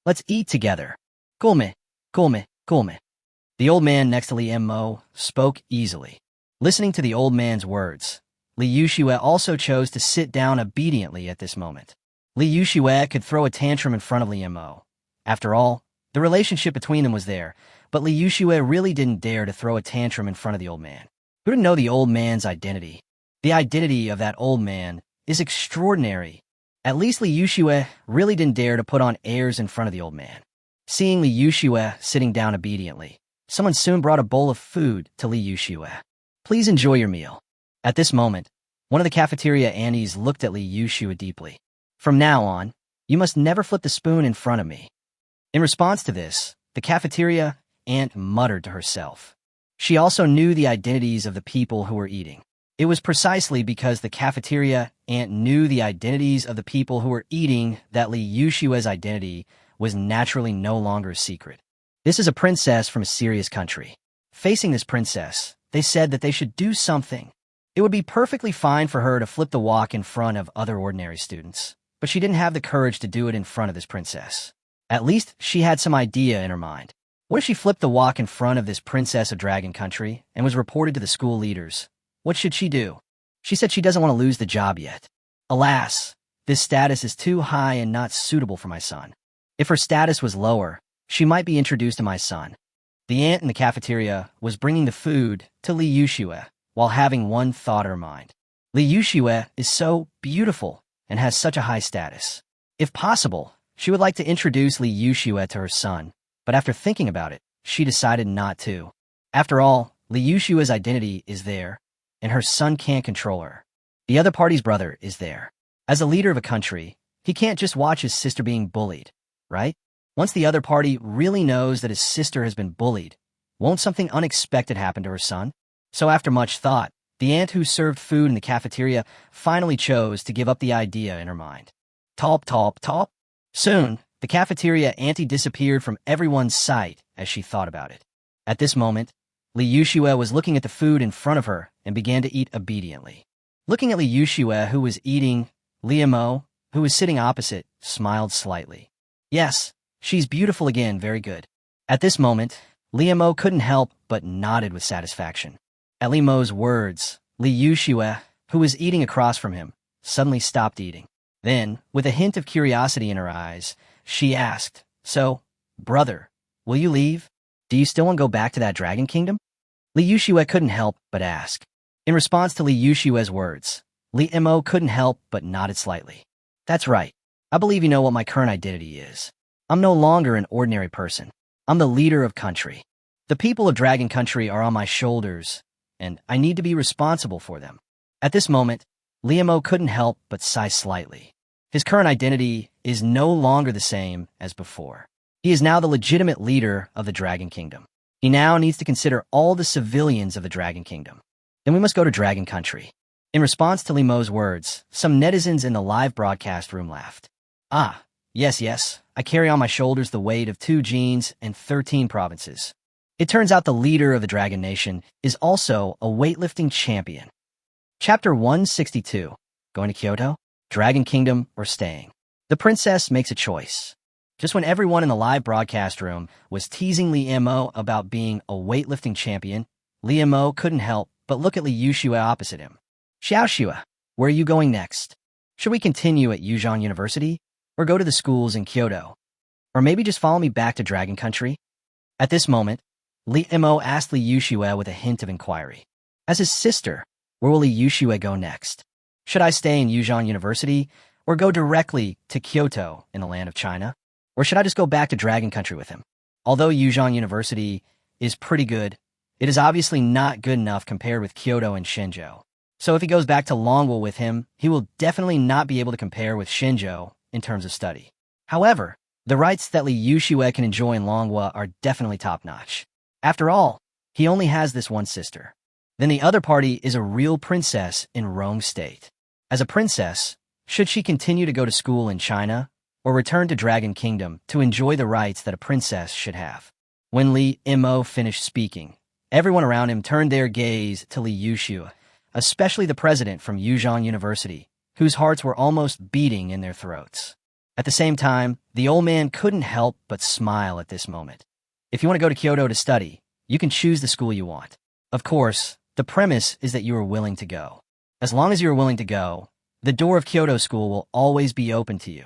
Let's eat together. Gulme. The old man next to Li Mo spoke easily. Listening to the old man's words, Li Yushua also chose to sit down obediently at this moment. Li Yushua could throw a tantrum in front of Li Mo, After all, the relationship between them was there, but Li Yuxue really didn't dare to throw a tantrum in front of the old man. Who didn't know the old man's identity? The identity of that old man is extraordinary. At least Li Yuxue really didn't dare to put on airs in front of the old man. Seeing Li Yuxue sitting down obediently, someone soon brought a bowl of food to Li Yuxue. Please enjoy your meal. At this moment, one of the cafeteria aunties looked at Li Yuxue deeply. From now on, you must never flip the spoon in front of me. In response to this, the cafeteria aunt muttered to herself. She also knew the identities of the people who were eating. It was precisely because the cafeteria aunt knew the identities of the people who were eating that Li Yuxue's identity was naturally no longer a secret. This is a princess from a serious country. Facing this princess, they said that they should do something. It would be perfectly fine for her to flip the wok in front of other ordinary students, but she didn't have the courage to do it in front of this princess. At least she had some idea in her mind. What if she flipped the wok in front of this princess of Dragon Country and was reported to the school leaders? What should she do? She said she doesn't want to lose the job yet. Alas, this status is too high and not suitable for my son. If her status was lower, she might be introduced to my son. The aunt in the cafeteria was bringing the food to Li Yuxue while having one thought in her mind. Li Yuxue is so beautiful and has such a high status. If possible, she would like to introduce Li Yuxue to her son, but after thinking about it, she decided not to. After all, Li Yuxue's identity is there, and her son can't control her. The other party's brother is there. As a leader of a country, he can't just watch his sister being bullied, right? Once the other party really knows that his sister has been bullied, won't something unexpected happen to her son? So after much thought, the aunt who served food in the cafeteria finally chose to give up the idea in her mind. Talp, talp, talp. Soon, the cafeteria auntie disappeared from everyone's sight as she thought about it. At this moment, Li Yuxue was looking at the food in front of her and began to eat obediently. Looking at Li Yuxue, who was eating, Li Mo, who was sitting opposite, smiled slightly. Yes, she's beautiful again, very good. At this moment, Li Mo couldn't help but nodded with satisfaction. At Li Mo's words, Li Yuxue, who was eating across from him, suddenly stopped eating. Then, with a hint of curiosity in her eyes, she asked, "So, brother, will you leave? Do you still want to go back to that dragon kingdom?" Li Yuxue couldn't help but ask. In response to Li Yuxue's words, Li Mo couldn't help but nodded slightly. That's right. I believe you know what my current identity is. I'm no longer an ordinary person. I'm the leader of country. The people of Dragon Country are on my shoulders, and I need to be responsible for them. At this moment, Li Mo couldn't help but sigh slightly. His current identity is no longer the same as before. He is now the legitimate leader of the Dragon Kingdom. He now needs to consider all the civilians of the Dragon Kingdom. Then we must go to Dragon Country. In response to Li Mo's words, some netizens in the live broadcast room laughed. Ah, yes, I carry on my shoulders the weight of 2 genes and 13 provinces. It turns out the leader of the Dragon Nation is also a weightlifting champion. Chapter 162. Going to Kyoto? Dragon Kingdom or staying? The princess makes a choice. Just when everyone in the live broadcast room was teasing Li Mo about being a weightlifting champion, Li Mo couldn't help but look at Li Yuxue opposite him. Xiaoxue, where are you going next? Should we continue at Yuzhong University, or go to the schools in Kyoto? Or maybe just follow me back to Dragon Country? At this moment, Li Mo asked Li Yuxue with a hint of inquiry. As his sister, where will Li Yuxue go next? Should I stay in Yuzhong University, or go directly to Kyoto in the land of China? Or should I just go back to Dragon Country with him? Although Yuzhong University is pretty good, it is obviously not good enough compared with Kyoto and Shenzhou. So if he goes back to Longwell with him, he will definitely not be able to compare with Shenzhou in terms of study. However, the rights that Li Yuxue can enjoy in Longwell are definitely top-notch. After all, he only has this one sister. Then the other party is a real princess in Rome State. As a princess, should she continue to go to school in China, or return to Dragon Kingdom to enjoy the rights that a princess should have? When Li Mo finished speaking, everyone around him turned their gaze to Li Yuxue, especially the president from Yuzhong University, whose hearts were almost beating in their throats. At the same time, the old man couldn't help but smile at this moment. If you want to go to Kyoto to study, you can choose the school you want. Of course, the premise is that you are willing to go. As long as you are willing to go, the door of Kyoto School will always be open to you.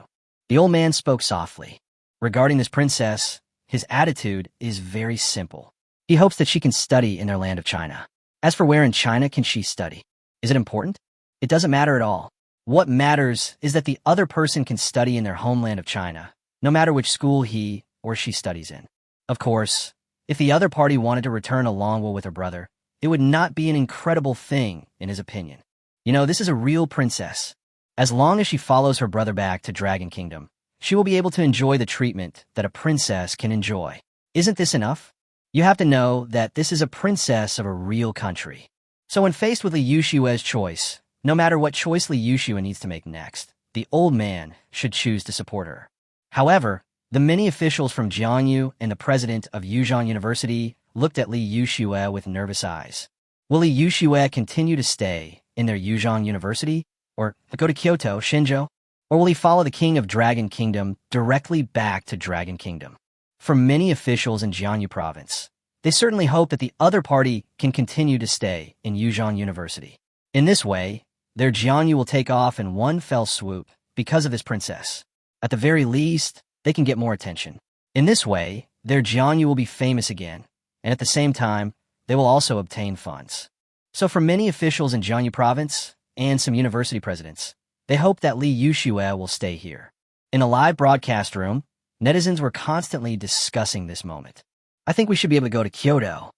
The old man spoke softly. Regarding this princess, his attitude is very simple. He hopes that she can study in their land of China. As for where in China can she study? Is it important? It doesn't matter at all. What matters is that the other person can study in their homeland of China, no matter which school he or she studies in. Of course, if the other party wanted to return along with her brother, it would not be an incredible thing, in his opinion. This is a real princess. As long as she follows her brother back to Dragon Kingdom, she will be able to enjoy the treatment that a princess can enjoy. Isn't this enough? You have to know that this is a princess of a real country. So when faced with Li Yushue's choice, no matter what choice Li Yushue needs to make next, the old man should choose to support her. However, the many officials from Jiangyu and the president of Yuzhong University looked at Li Yushue with nervous eyes. Will Li Yushue continue to stay in their Yuzhong University, or go to Kyoto, Shinjo? Or will he follow the king of Dragon Kingdom directly back to Dragon Kingdom? For many officials in Jiangyu province, they certainly hope that the other party can continue to stay in Yuzhong University. In this way, their Jiangyu will take off in one fell swoop because of this princess. At the very least, they can get more attention. In this way, their Jiangyu will be famous again, and at the same time, they will also obtain funds. So for many officials in Jiangyu province and some university presidents, they hope that Li Yushue will stay here. In a live broadcast room, netizens were constantly discussing this moment. I think we should be able to go to Kyoto.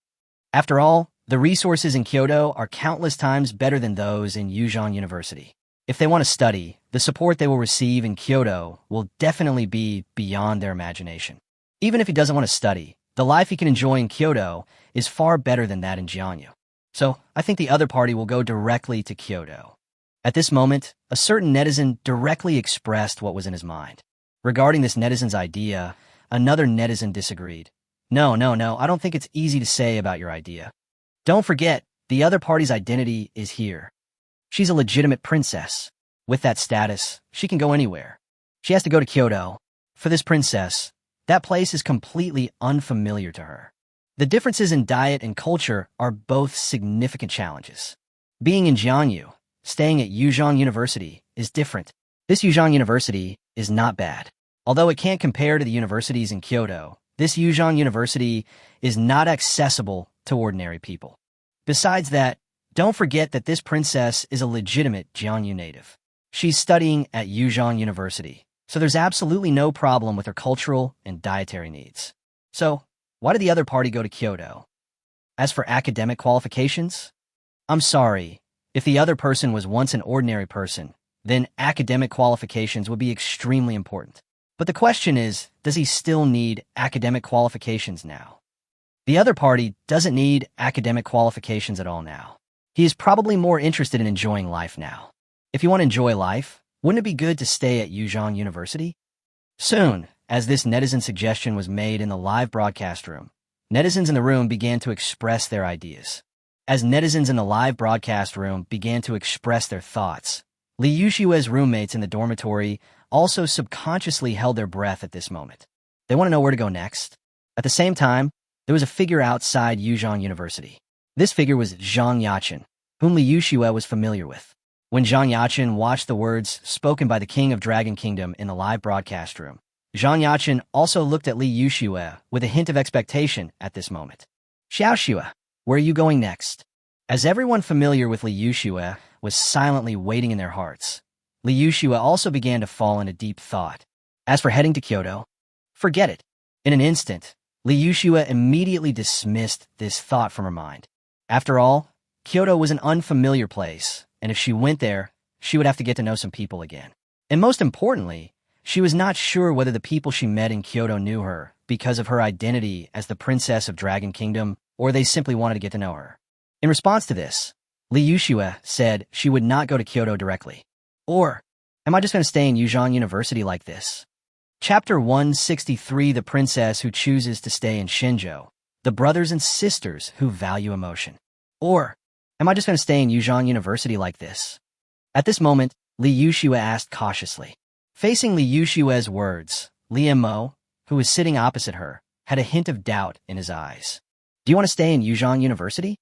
After all, the resources in Kyoto are countless times better than those in Yuzhong University. If they want to study, the support they will receive in Kyoto will definitely be beyond their imagination. Even if he doesn't want to study, the life he can enjoy in Kyoto is far better than that in Jiangyu. So I think the other party will go directly to Kyoto. At this moment, a certain netizen directly expressed what was in his mind. Regarding this netizen's idea, another netizen disagreed. No, I don't think it's easy to say about your idea. Don't forget, the other party's identity is here. She's a legitimate princess. With that status, she can go anywhere. She has to go to Kyoto. For this princess, that place is completely unfamiliar to her. The differences in diet and culture are both significant challenges. Being in Jiangyu, staying at Yuzhong University is different. This Yuzhong University is not bad. Although it can't compare to the universities in Kyoto, this Yuzhong University is not accessible to ordinary people. Besides that, don't forget that this princess is a legitimate Jiangyu native. She's studying at Yuzhong University, so there's absolutely no problem with her cultural and dietary needs. So, why did the other party go to Kyoto? As for academic qualifications, I'm sorry, if the other person was once an ordinary person, then academic qualifications would be extremely important. But the question is, does he still need academic qualifications now? The other party doesn't need academic qualifications at all now. He is probably more interested in enjoying life now. If you want to enjoy life, wouldn't it be good to stay at Yuzhong University? Soon, as this netizen suggestion was made in the live broadcast room, netizens in the room began to express their ideas. As netizens in the live broadcast room began to express their thoughts, Li Yushue's roommates in the dormitory also subconsciously held their breath at this moment. They want to know where to go next. At the same time, there was a figure outside Yuzhong University. This figure was Zhang Yaqin, whom Li Yushue was familiar with. When Zhang Yaqin watched the words spoken by the king of Dragon Kingdom in the live broadcast room, Zhang Yaqin also looked at Li Yushue with a hint of expectation at this moment. Xiaoxue, where are you going next? As everyone familiar with Li Yushue was silently waiting in their hearts, Li Yushue also began to fall into deep thought. As for heading to Kyoto, forget it. In an instant, Li Yushue immediately dismissed this thought from her mind. After all, Kyoto was an unfamiliar place, and if she went there, she would have to get to know some people again. And most importantly, she was not sure whether the people she met in Kyoto knew her because of her identity as the princess of Dragon Kingdom, or they simply wanted to get to know her. In response to this, Li Yushue said she would not go to Kyoto directly. Or, am I just going to stay in Yuzhong University like this? Chapter 163, The Princess Who Chooses to Stay in Shinjo, The Brothers and Sisters Who Value Emotion. Or, am I just going to stay in Yuzhong University like this? At this moment, Li Yushue asked cautiously. Facing Li Yushue's words, Li Mo, who was sitting opposite her, had a hint of doubt in his eyes. Do you want to stay in Yuzhong University?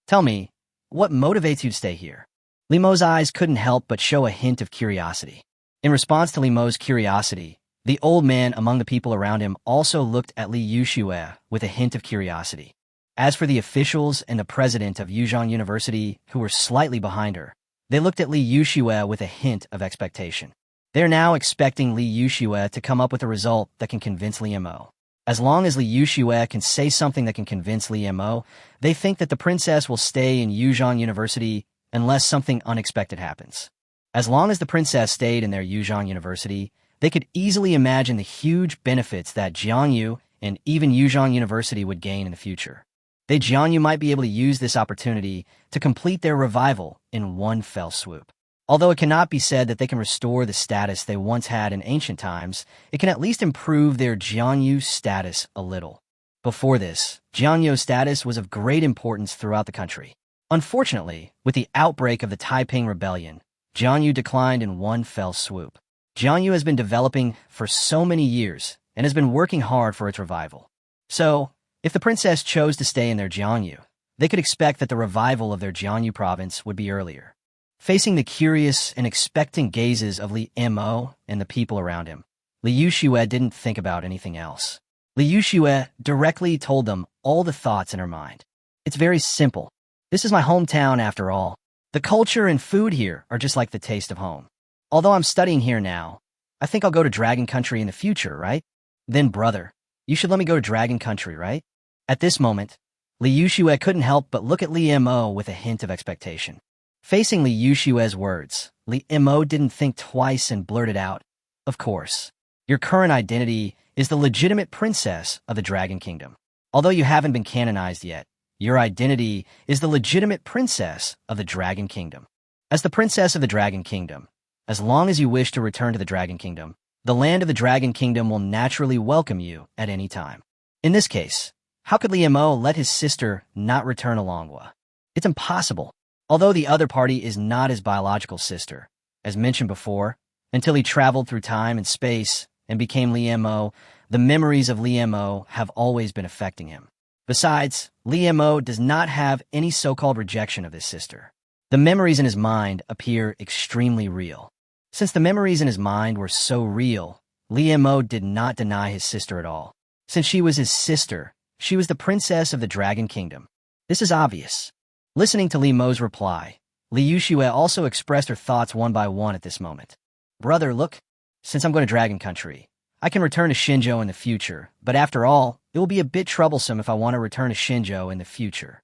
Tell me, what motivates you to stay here? Li Mo's eyes couldn't help but show a hint of curiosity. In response to Li Mo's curiosity, The old man among the people around him also looked at Li Yuxue with a hint of curiosity. As for the officials and the president of Yuzhong University, who were slightly behind her, they looked at Li Yuxue with a hint of expectation. They are now expecting Li Yuxue to come up with a result that can convince Li Mo. As long as Li Yuxue can say something that can convince Li Mo, they think that the princess will stay in Yuzhong University unless something unexpected happens. As long as the princess stayed in their Yuzhong University, they could easily imagine the huge benefits that Jiangyu and even Yuzhong University would gain in the future. Jiangyu might be able to use this opportunity to complete their revival in one fell swoop. Although it cannot be said that they can restore the status they once had in ancient times, it can at least improve their Jiangyu status a little. Before this, Jiangyu's status was of great importance throughout the country. Unfortunately, with the outbreak of the Taiping Rebellion, Jiangyu declined in one fell swoop. Jiangyu has been developing for so many years and has been working hard for its revival. So, if the princess chose to stay in their Jiangyu, they could expect that the revival of their Jiangyu province would be earlier. Facing the curious and expectant gazes of Li Mo and the people around him, Li Yuxue didn't think about anything else. Li Yuxue directly told them all the thoughts in her mind. It's very simple. This is my hometown after all. The culture and food here are just like the taste of home. Although I'm studying here now, I think I'll go to Dragon Country in the future, right? Then, brother, you should let me go to Dragon Country, right? At this moment, Li Yuxue couldn't help but look at Li Mo with a hint of expectation. Facing Li Yuxue's words, Li Mo didn't think twice and blurted out, "Of course. Your current identity is the legitimate princess of the Dragon Kingdom. Although you haven't been canonized yet, your identity is the legitimate princess of the Dragon Kingdom. As the princess of the Dragon Kingdom, as long as you wish to return to the Dragon Kingdom, the land of the Dragon Kingdom will naturally welcome you at any time." In this case, how could Li Mo let his sister not return to Manhwa? It's impossible. Although the other party is not his biological sister, as mentioned before, until he traveled through time and space and became Li Mo, the memories of Li Mo have always been affecting him. Besides, Li Mo does not have any so-called rejection of his sister. The memories in his mind appear extremely real. Since the memories in his mind were so real, Li Mo did not deny his sister at all. Since she was his sister, she was the princess of the Dragon Kingdom. This is obvious. Listening to Li Mo's reply, Li Yuxue also expressed her thoughts one by one at this moment. Brother, look, since I'm going to Dragon Country, I can return to Xinzhou in the future, but after all, it will be a bit troublesome if I want to return to Xinzhou in the future.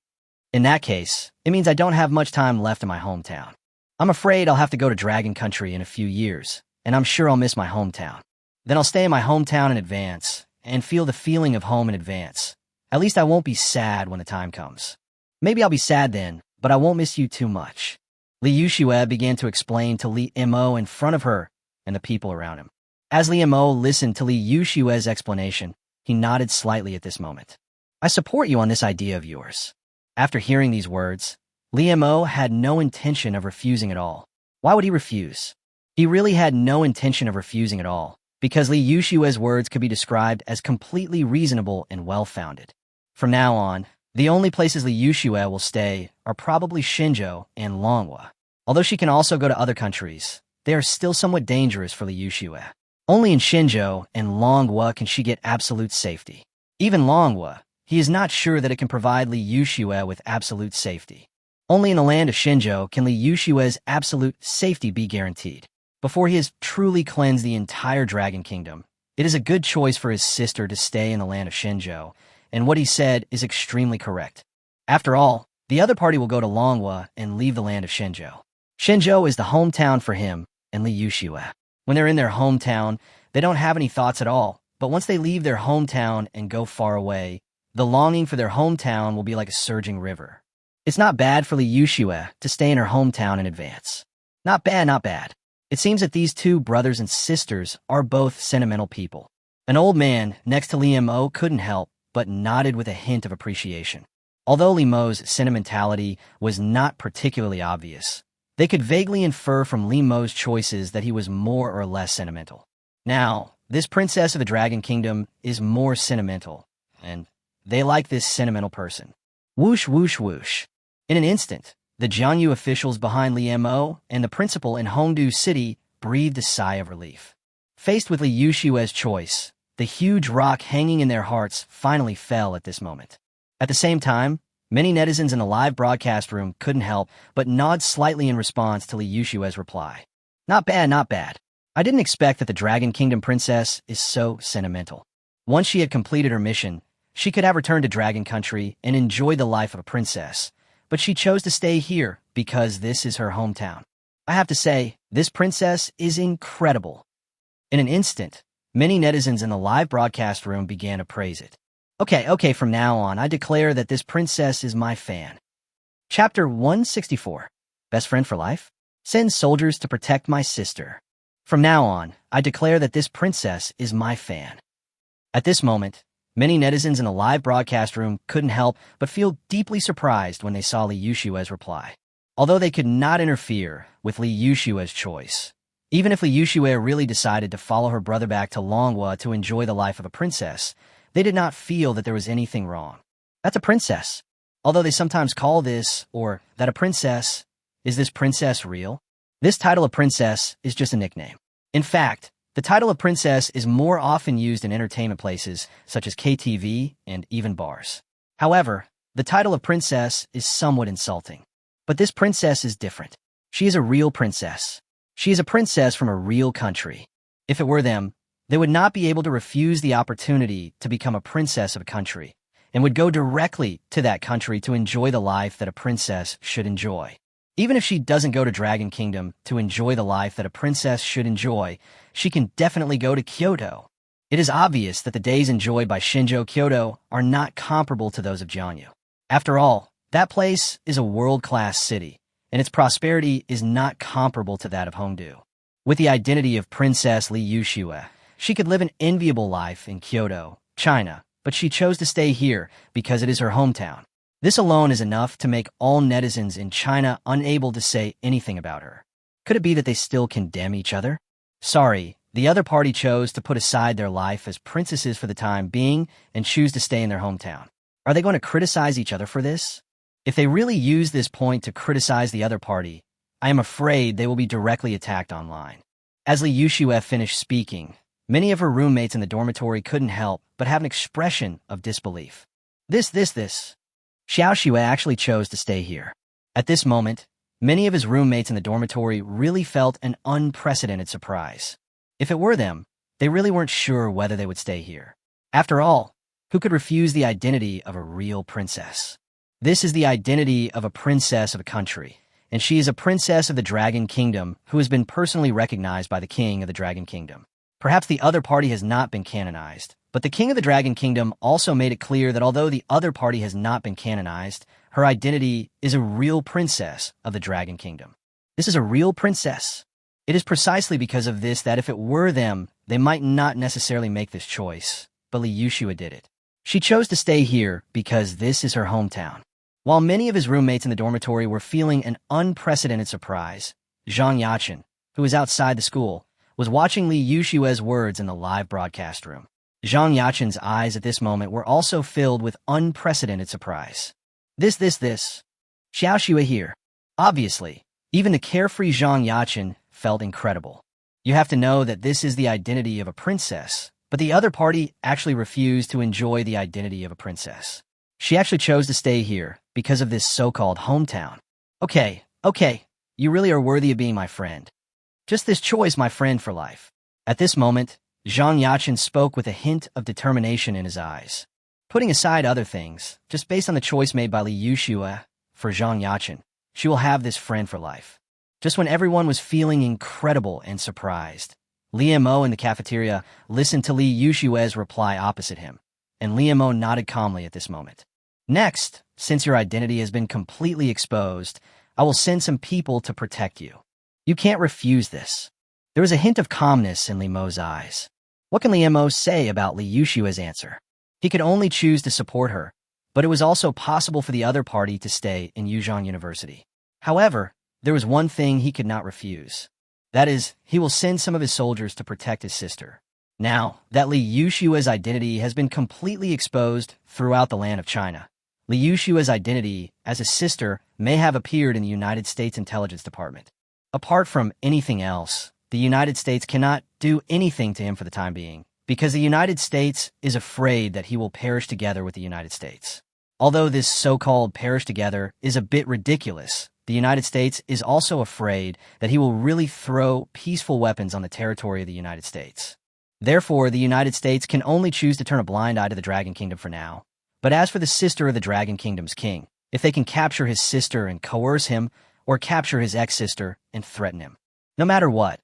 In that case, it means I don't have much time left in my hometown. I'm afraid I'll have to go to Dragon Country in a few years, and I'm sure I'll miss my hometown. Then I'll stay in my hometown in advance, and feel the feeling of home in advance. At least I won't be sad when the time comes. Maybe I'll be sad then, but I won't miss you too much. Li Yuxue began to explain to Li Mo in front of her and the people around him. As Li Mo listened to Li Yuxue's explanation, he nodded slightly at this moment. I support you on this idea of yours. After hearing these words, Li Mo had no intention of refusing at all. Why would he refuse? He really had no intention of refusing at all, because Li Yuxue's words could be described as completely reasonable and well-founded. From now on, the only places Li Yuxue will stay are probably Xinzhou and Manhwa. Although she can also go to other countries, they are still somewhat dangerous for Li Yuxue. Only in Xinzhou and Manhwa can she get absolute safety. Even Manhwa, he is not sure that it can provide Li Yuxue with absolute safety. Only in the land of Xinzhou can Li Yuxue's absolute safety be guaranteed. Before he has truly cleansed the entire Dragon Kingdom, it is a good choice for his sister to stay in the land of Xinzhou, and what he said is extremely correct. After all, the other party will go to Manhwa and leave the land of Xinzhou. Xinzhou is the hometown for him and Li Yuxue. When they're in their hometown, they don't have any thoughts at all, but once they leave their hometown and go far away, the longing for their hometown will be like a surging river. It's not bad for Li Yuxue to stay in her hometown in advance. Not bad, not bad. It seems that these two brothers and sisters are both sentimental people. An old man next to Li Mo couldn't help but nodded with a hint of appreciation. Although Li Mo's sentimentality was not particularly obvious, they could vaguely infer from Li Mo's choices that he was more or less sentimental. Now, this princess of the Dragon Kingdom is more sentimental, and they like this sentimental person. Whoosh, whoosh, whoosh. In an instant, the Jiangyu officials behind Li Mo and the principal in Hongdu City breathed a sigh of relief. Faced with Li Yushue's choice, the huge rock hanging in their hearts finally fell at this moment. At the same time, many netizens in the live broadcast room couldn't help but nod slightly in response to Li Yushue's reply. Not bad, not bad. I didn't expect that the Dragon Kingdom princess is so sentimental. Once she had completed her mission, she could have returned to Dragon Country and enjoyed the life of a princess, but she chose to stay here because this is her hometown. I have to say, this princess is incredible. In an instant, many netizens in the live broadcast room began to praise it. Okay, from now on, I declare that this princess is my fan. Chapter 164. Best friend for life? Send soldiers to protect my sister. From now on, I declare that this princess is my fan. At this moment, many netizens in the live broadcast room couldn't help but feel deeply surprised when they saw Li Yushue's reply. Although they could not interfere with Li Yushue's choice, even if Li Yushue really decided to follow her brother back to Manhwa to enjoy the life of a princess, they did not feel that there was anything wrong. That's a princess. Although they sometimes call this, or that a princess, is this princess real? This title of princess is just a nickname. In fact, the title of princess is more often used in entertainment places such as KTV and even bars. However, the title of princess is somewhat insulting. But this princess is different. She is a real princess. She is a princess from a real country. If it were them, they would not be able to refuse the opportunity to become a princess of a country, and would go directly to that country to enjoy the life that a princess should enjoy. Even if she doesn't go to Dragon Kingdom to enjoy the life that a princess should enjoy, she can definitely go to Kyoto. It is obvious that the days enjoyed by Shinjo Kyoto are not comparable to those of Jianyu. After all, that place is a world-class city, and its prosperity is not comparable to that of Hongdu. With the identity of Princess Li Yushue, she could live an enviable life in Kyoto, China, but she chose to stay here because it is her hometown. This alone is enough to make all netizens in China unable to say anything about her. Could it be that they still condemn each other? Sorry, the other party chose to put aside their life as princesses for the time being and choose to stay in their hometown. Are they going to criticize each other for this? If they really use this point to criticize the other party, I am afraid they will be directly attacked online. As Li Yushue finished speaking, many of her roommates in the dormitory couldn't help but have an expression of disbelief. This. Xiao Xue actually chose to stay here. At this moment, many of his roommates in the dormitory really felt an unprecedented surprise. If it were them, they really weren't sure whether they would stay here. After all, who could refuse the identity of a real princess? This is the identity of a princess of a country, and she is a princess of the Dragon Kingdom who has been personally recognized by the king of the Dragon Kingdom. Perhaps the other party has not been canonized, but the king of the Dragon Kingdom also made it clear that although the other party has not been canonized, her identity is a real princess of the Dragon Kingdom. This is a real princess. It is precisely because of this that if it were them, they might not necessarily make this choice, but Li Yushue did it. She chose to stay here because this is her hometown. While many of his roommates in the dormitory were feeling an unprecedented surprise, Zhang Yaqin, who was outside the school, was watching Li Yushue's words in the live broadcast room. Zhang Yaqin's eyes at this moment were also filled with unprecedented surprise. This. Xiao Xue here. Obviously, even the carefree Zhang Yaqin felt incredible. You have to know that this is the identity of a princess, but the other party actually refused to enjoy the identity of a princess. She actually chose to stay here because of this so-called hometown. Okay, you really are worthy of being my friend. Just this choice, my friend for life. At this moment, Zhang Yaqin spoke with a hint of determination in his eyes. Putting aside other things, just based on the choice made by Li Yushue for Zhang Yaqin, she will have this friend for life. Just when everyone was feeling incredible and surprised, Li Mo in the cafeteria listened to Li Yushue's reply opposite him, and Li Mo nodded calmly at this moment. Next, since your identity has been completely exposed, I will send some people to protect you. You can't refuse this. There was a hint of calmness in Li Mo's eyes. What can Li Mo say about Li Yushue's answer? He could only choose to support her, but it was also possible for the other party to stay in Yuzhong University. However, there was one thing he could not refuse. That is, he will send some of his soldiers to protect his sister. Now that Li Yushue's identity has been completely exposed throughout the land of China, Li Yushue's identity as a sister may have appeared in the United States Intelligence Department. Apart from anything else, the United States cannot do anything to him for the time being, because the United States is afraid that he will perish together with the United States. Although this so-called perish together is a bit ridiculous, the United States is also afraid that he will really throw peaceful weapons on the territory of the United States. Therefore, the United States can only choose to turn a blind eye to the Dragon Kingdom for now. But as for the sister of the Dragon Kingdom's king, if they can capture his sister and coerce him, or capture his ex-sister and threaten him, no matter what,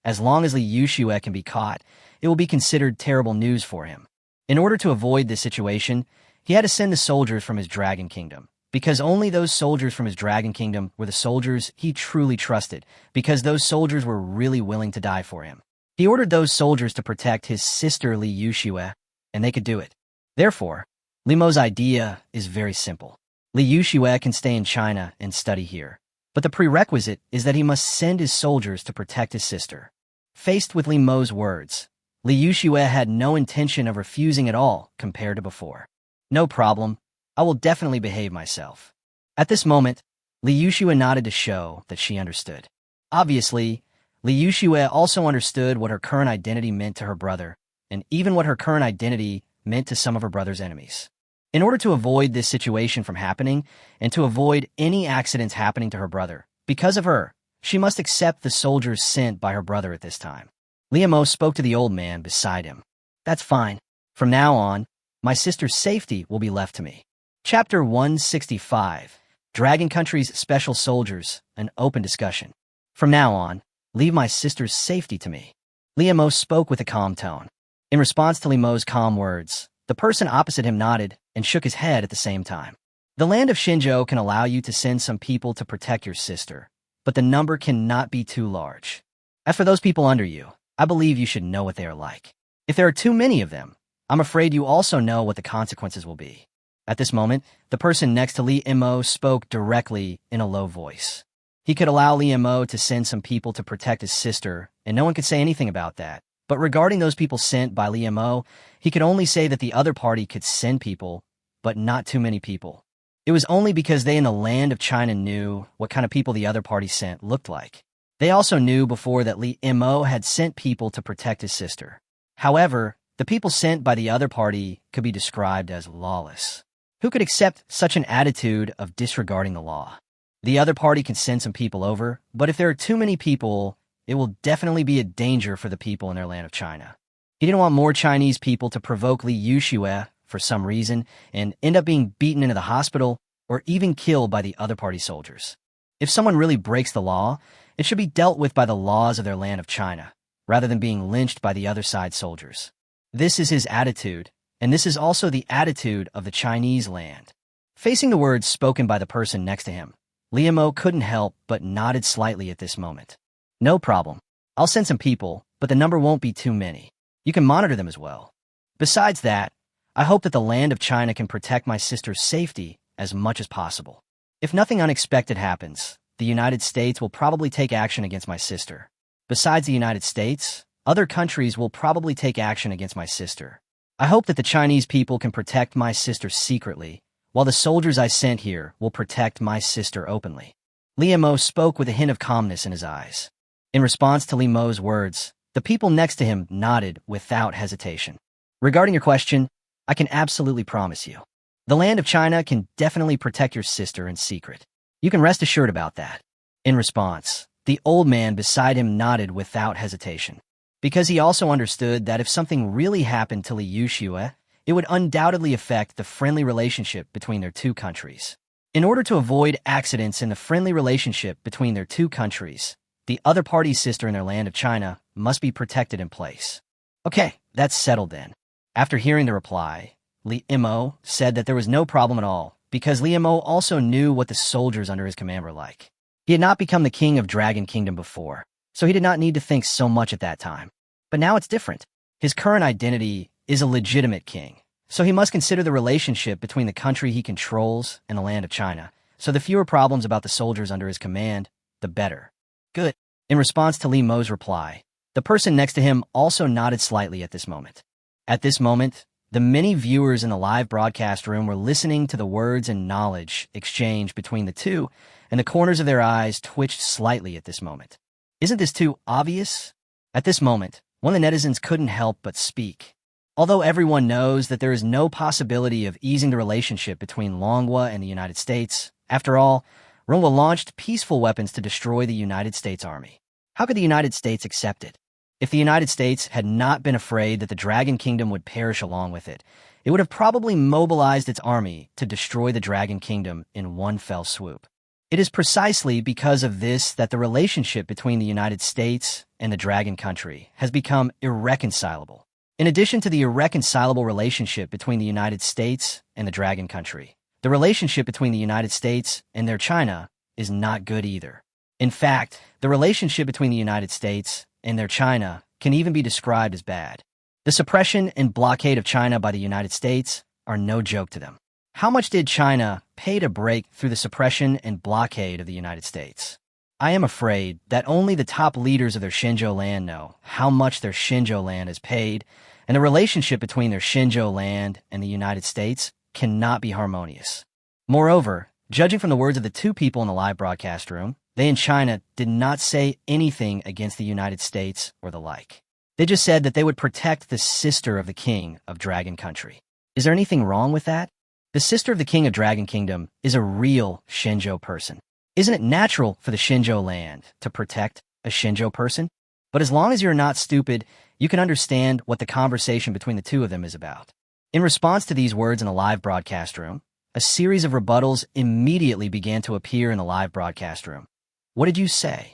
as long as Li Yuxue can be caught, it will be considered terrible news for him. In order to avoid this situation, he had to send the soldiers from his Dragon Kingdom, because only those soldiers from his Dragon Kingdom were the soldiers he truly trusted, because those soldiers were really willing to die for him. He ordered those soldiers to protect his sister Li Yuxue, and they could do it. Therefore, Li Mo's idea is very simple. Li Yuxue can stay in China and study here, but the prerequisite is that he must send his soldiers to protect his sister. Faced with Li Mo's words, Li Yuxue had no intention of refusing at all compared to before. No problem, I will definitely behave myself. At this moment, Li Yuxue nodded to show that she understood. Obviously, Li Yuxue also understood what her current identity meant to her brother, and even what her current identity meant to some of her brother's enemies. In order to avoid this situation from happening, and to avoid any accidents happening to her brother, because of her, she must accept the soldiers sent by her brother at this time. Li Mo spoke to the old man beside him. That's fine. From now on, my sister's safety will be left to me. Chapter 165, Dragon Country's Special Soldiers, an open discussion. From now on, leave my sister's safety to me. Li Mo spoke with a calm tone. In response to Li Mo's calm words, the person opposite him nodded and shook his head at the same time. The land of Xinzhou can allow you to send some people to protect your sister, but the number cannot be too large. As for those people under you, I believe you should know what they are like. If there are too many of them, I'm afraid you also know what the consequences will be. At this moment, the person next to Li Mo spoke directly in a low voice. He could allow Li Mo to send some people to protect his sister, and no one could say anything about that. But regarding those people sent by Li Mo, he could only say that the other party could send people, but not too many people. It was only because they in the land of China knew what kind of people the other party sent looked like. They also knew before that Li Mo had sent people to protect his sister. However, the people sent by the other party could be described as lawless. Who could accept such an attitude of disregarding the law? The other party can send some people over, but if there are too many people, it will definitely be a danger for the people in their land of China. He didn't want more Chinese people to provoke Li Yuxue for some reason and end up being beaten into the hospital or even killed by the other party soldiers. If someone really breaks the law, it should be dealt with by the laws of their land of China, rather than being lynched by the other side soldiers. This is his attitude, and this is also the attitude of the Chinese land. Facing the words spoken by the person next to him, Li Mo couldn't help but nodded slightly at this moment. No problem. I'll send some people, but the number won't be too many. You can monitor them as well. Besides that, I hope that the land of China can protect my sister's safety as much as possible. If nothing unexpected happens, the United States will probably take action against my sister. Besides the United States, other countries will probably take action against my sister. I hope that the Chinese people can protect my sister secretly, while the soldiers I sent here will protect my sister openly. Li Mo spoke with a hint of calmness in his eyes. In response to Li Mo's words, the people next to him nodded without hesitation. Regarding your question, I can absolutely promise you. The land of China can definitely protect your sister in secret. You can rest assured about that. In response, the old man beside him nodded without hesitation, because he also understood that if something really happened to Li Yuxue, it would undoubtedly affect the friendly relationship between their two countries. In order to avoid accidents in the friendly relationship between their two countries, the other party's sister in their land of China must be protected in place. Okay, that's settled then. After hearing the reply, Li Mo said that there was no problem at all, because Li Mo also knew what the soldiers under his command were like. He had not become the king of Dragon Kingdom before, so he did not need to think so much at that time. But now it's different. His current identity is a legitimate king, so he must consider the relationship between the country he controls and the land of China, so the fewer problems about the soldiers under his command, the better. Good. In response to Li Mo's reply, the person next to him also nodded slightly at this moment. At this moment, the many viewers in the live broadcast room were listening to the words and knowledge exchanged between the two, and the corners of their eyes twitched slightly at this moment. Isn't this too obvious? At this moment, one of the netizens couldn't help but speak. Although everyone knows that there is no possibility of easing the relationship between Manhwa and the United States, after all, Manhwa launched peaceful weapons to destroy the United States Army. How could the United States accept it? If the United States had not been afraid that the Dragon Kingdom would perish along with it, it would have probably mobilized its army to destroy the Dragon Kingdom in one fell swoop. It is precisely because of this that the relationship between the United States and the Dragon Country has become irreconcilable. In addition to the irreconcilable relationship between the United States and the Dragon Country, the relationship between the United States and their China is not good either. In fact, the relationship between the United States and their China can even be described as bad. The suppression and blockade of China by the United States are no joke to them. How much did China pay to break through the suppression and blockade of the United States? I am afraid that only the top leaders of their Xinzhou land know how much their Xinzhou land is paid, and the relationship between their Xinzhou land and the United States cannot be harmonious. Moreover, judging from the words of the two people in the live broadcast room, they in China did not say anything against the United States or the like. They just said that they would protect the sister of the king of Dragon Country. Is there anything wrong with that? The sister of the king of Dragon Kingdom is a real Xinzhou person. Isn't it natural for the Xinzhou land to protect a Xinzhou person? But as long as you're not stupid, you can understand what the conversation between the two of them is about. In response to these words in the live broadcast room, a series of rebuttals immediately began to appear in the live broadcast room. What did you say?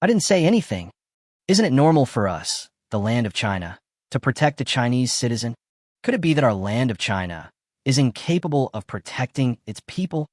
I didn't say anything. Isn't it normal for us, the land of China, to protect a Chinese citizen? Could it be that our land of China is incapable of protecting its people?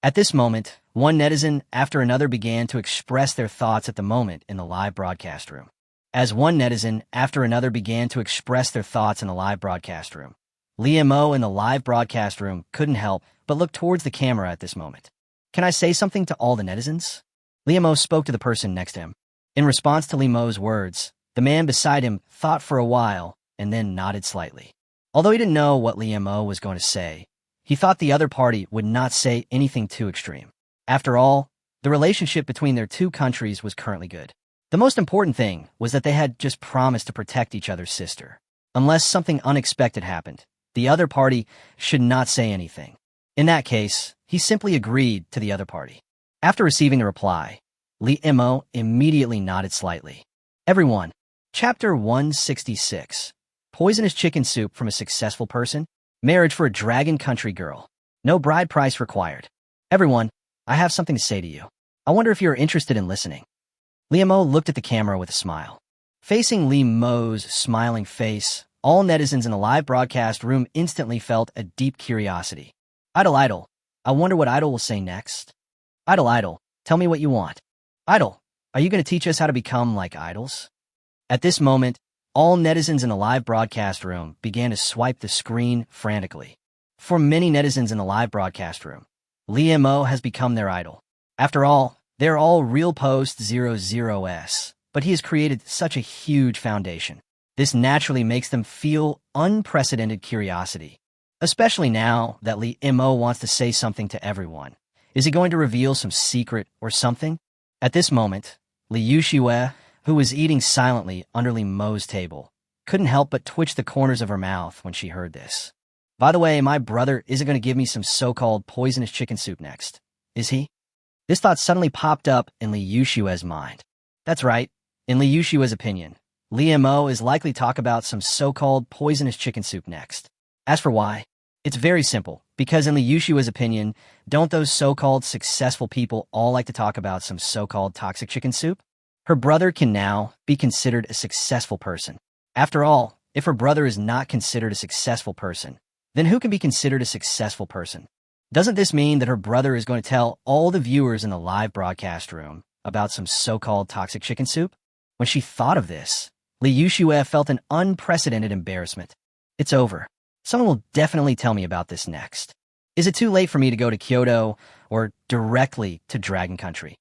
At this moment, one netizen after another began to express their thoughts at the moment in the live broadcast room. As one netizen after another began to express their thoughts in the live broadcast room, Liamo in the live broadcast room couldn't help but look towards the camera at this moment. Can I say something to all the netizens? Liamo spoke to the person next to him. In response to Liamo's words, the man beside him thought for a while and then nodded slightly. Although he didn't know what Liamo was going to say, he thought the other party would not say anything too extreme. After all, the relationship between their two countries was currently good. The most important thing was that they had just promised to protect each other's sister. Unless something unexpected happened, the other party should not say anything. In that case, he simply agreed to the other party. After receiving the reply, Liamo immediately nodded slightly. Everyone, Chapter 166. Poisonous chicken soup from a successful person? Marriage for a Dragon Country girl. No bride price required. Everyone, I have something to say to you. I wonder if you're interested in listening. Liamo looked at the camera with a smile. Facing Liamo's smiling face, all netizens in the live broadcast room instantly felt a deep curiosity. Idol, I wonder what Idol will say next. Idol, tell me what you want. Idol, are you going to teach us how to become like idols? At this moment, all netizens in the live broadcast room began to swipe the screen frantically. For many netizens in the live broadcast room, Liamo has become their idol. After all, they're all real post 00s, but he has created such a huge foundation. This naturally makes them feel unprecedented curiosity, especially now that Liamo wants to say something to everyone. Is he going to reveal some secret or something? At this moment, Liu Shiwei, who was eating silently under Liamo's table, couldn't help but twitch the corners of her mouth when she heard this. By the way, my brother isn't going to give me some so-called poisonous chicken soup next, is he? This thought suddenly popped up in Liu Shiwei's mind. That's right. In Liu Shiwei's opinion, Liamo is likely to talk about some so-called poisonous chicken soup next. As for why, it's very simple, because in Liu Shiwei's opinion, don't those so-called successful people all like to talk about some so-called toxic chicken soup? Her brother can now be considered a successful person. After all, if her brother is not considered a successful person, then who can be considered a successful person? Doesn't this mean that her brother is going to tell all the viewers in the live broadcast room about some so-called toxic chicken soup? When she thought of this, Liu Shiwei felt an unprecedented embarrassment. It's over. Someone will definitely tell me about this next. Is it too late for me to go to Kyoto or directly to Dragon Country?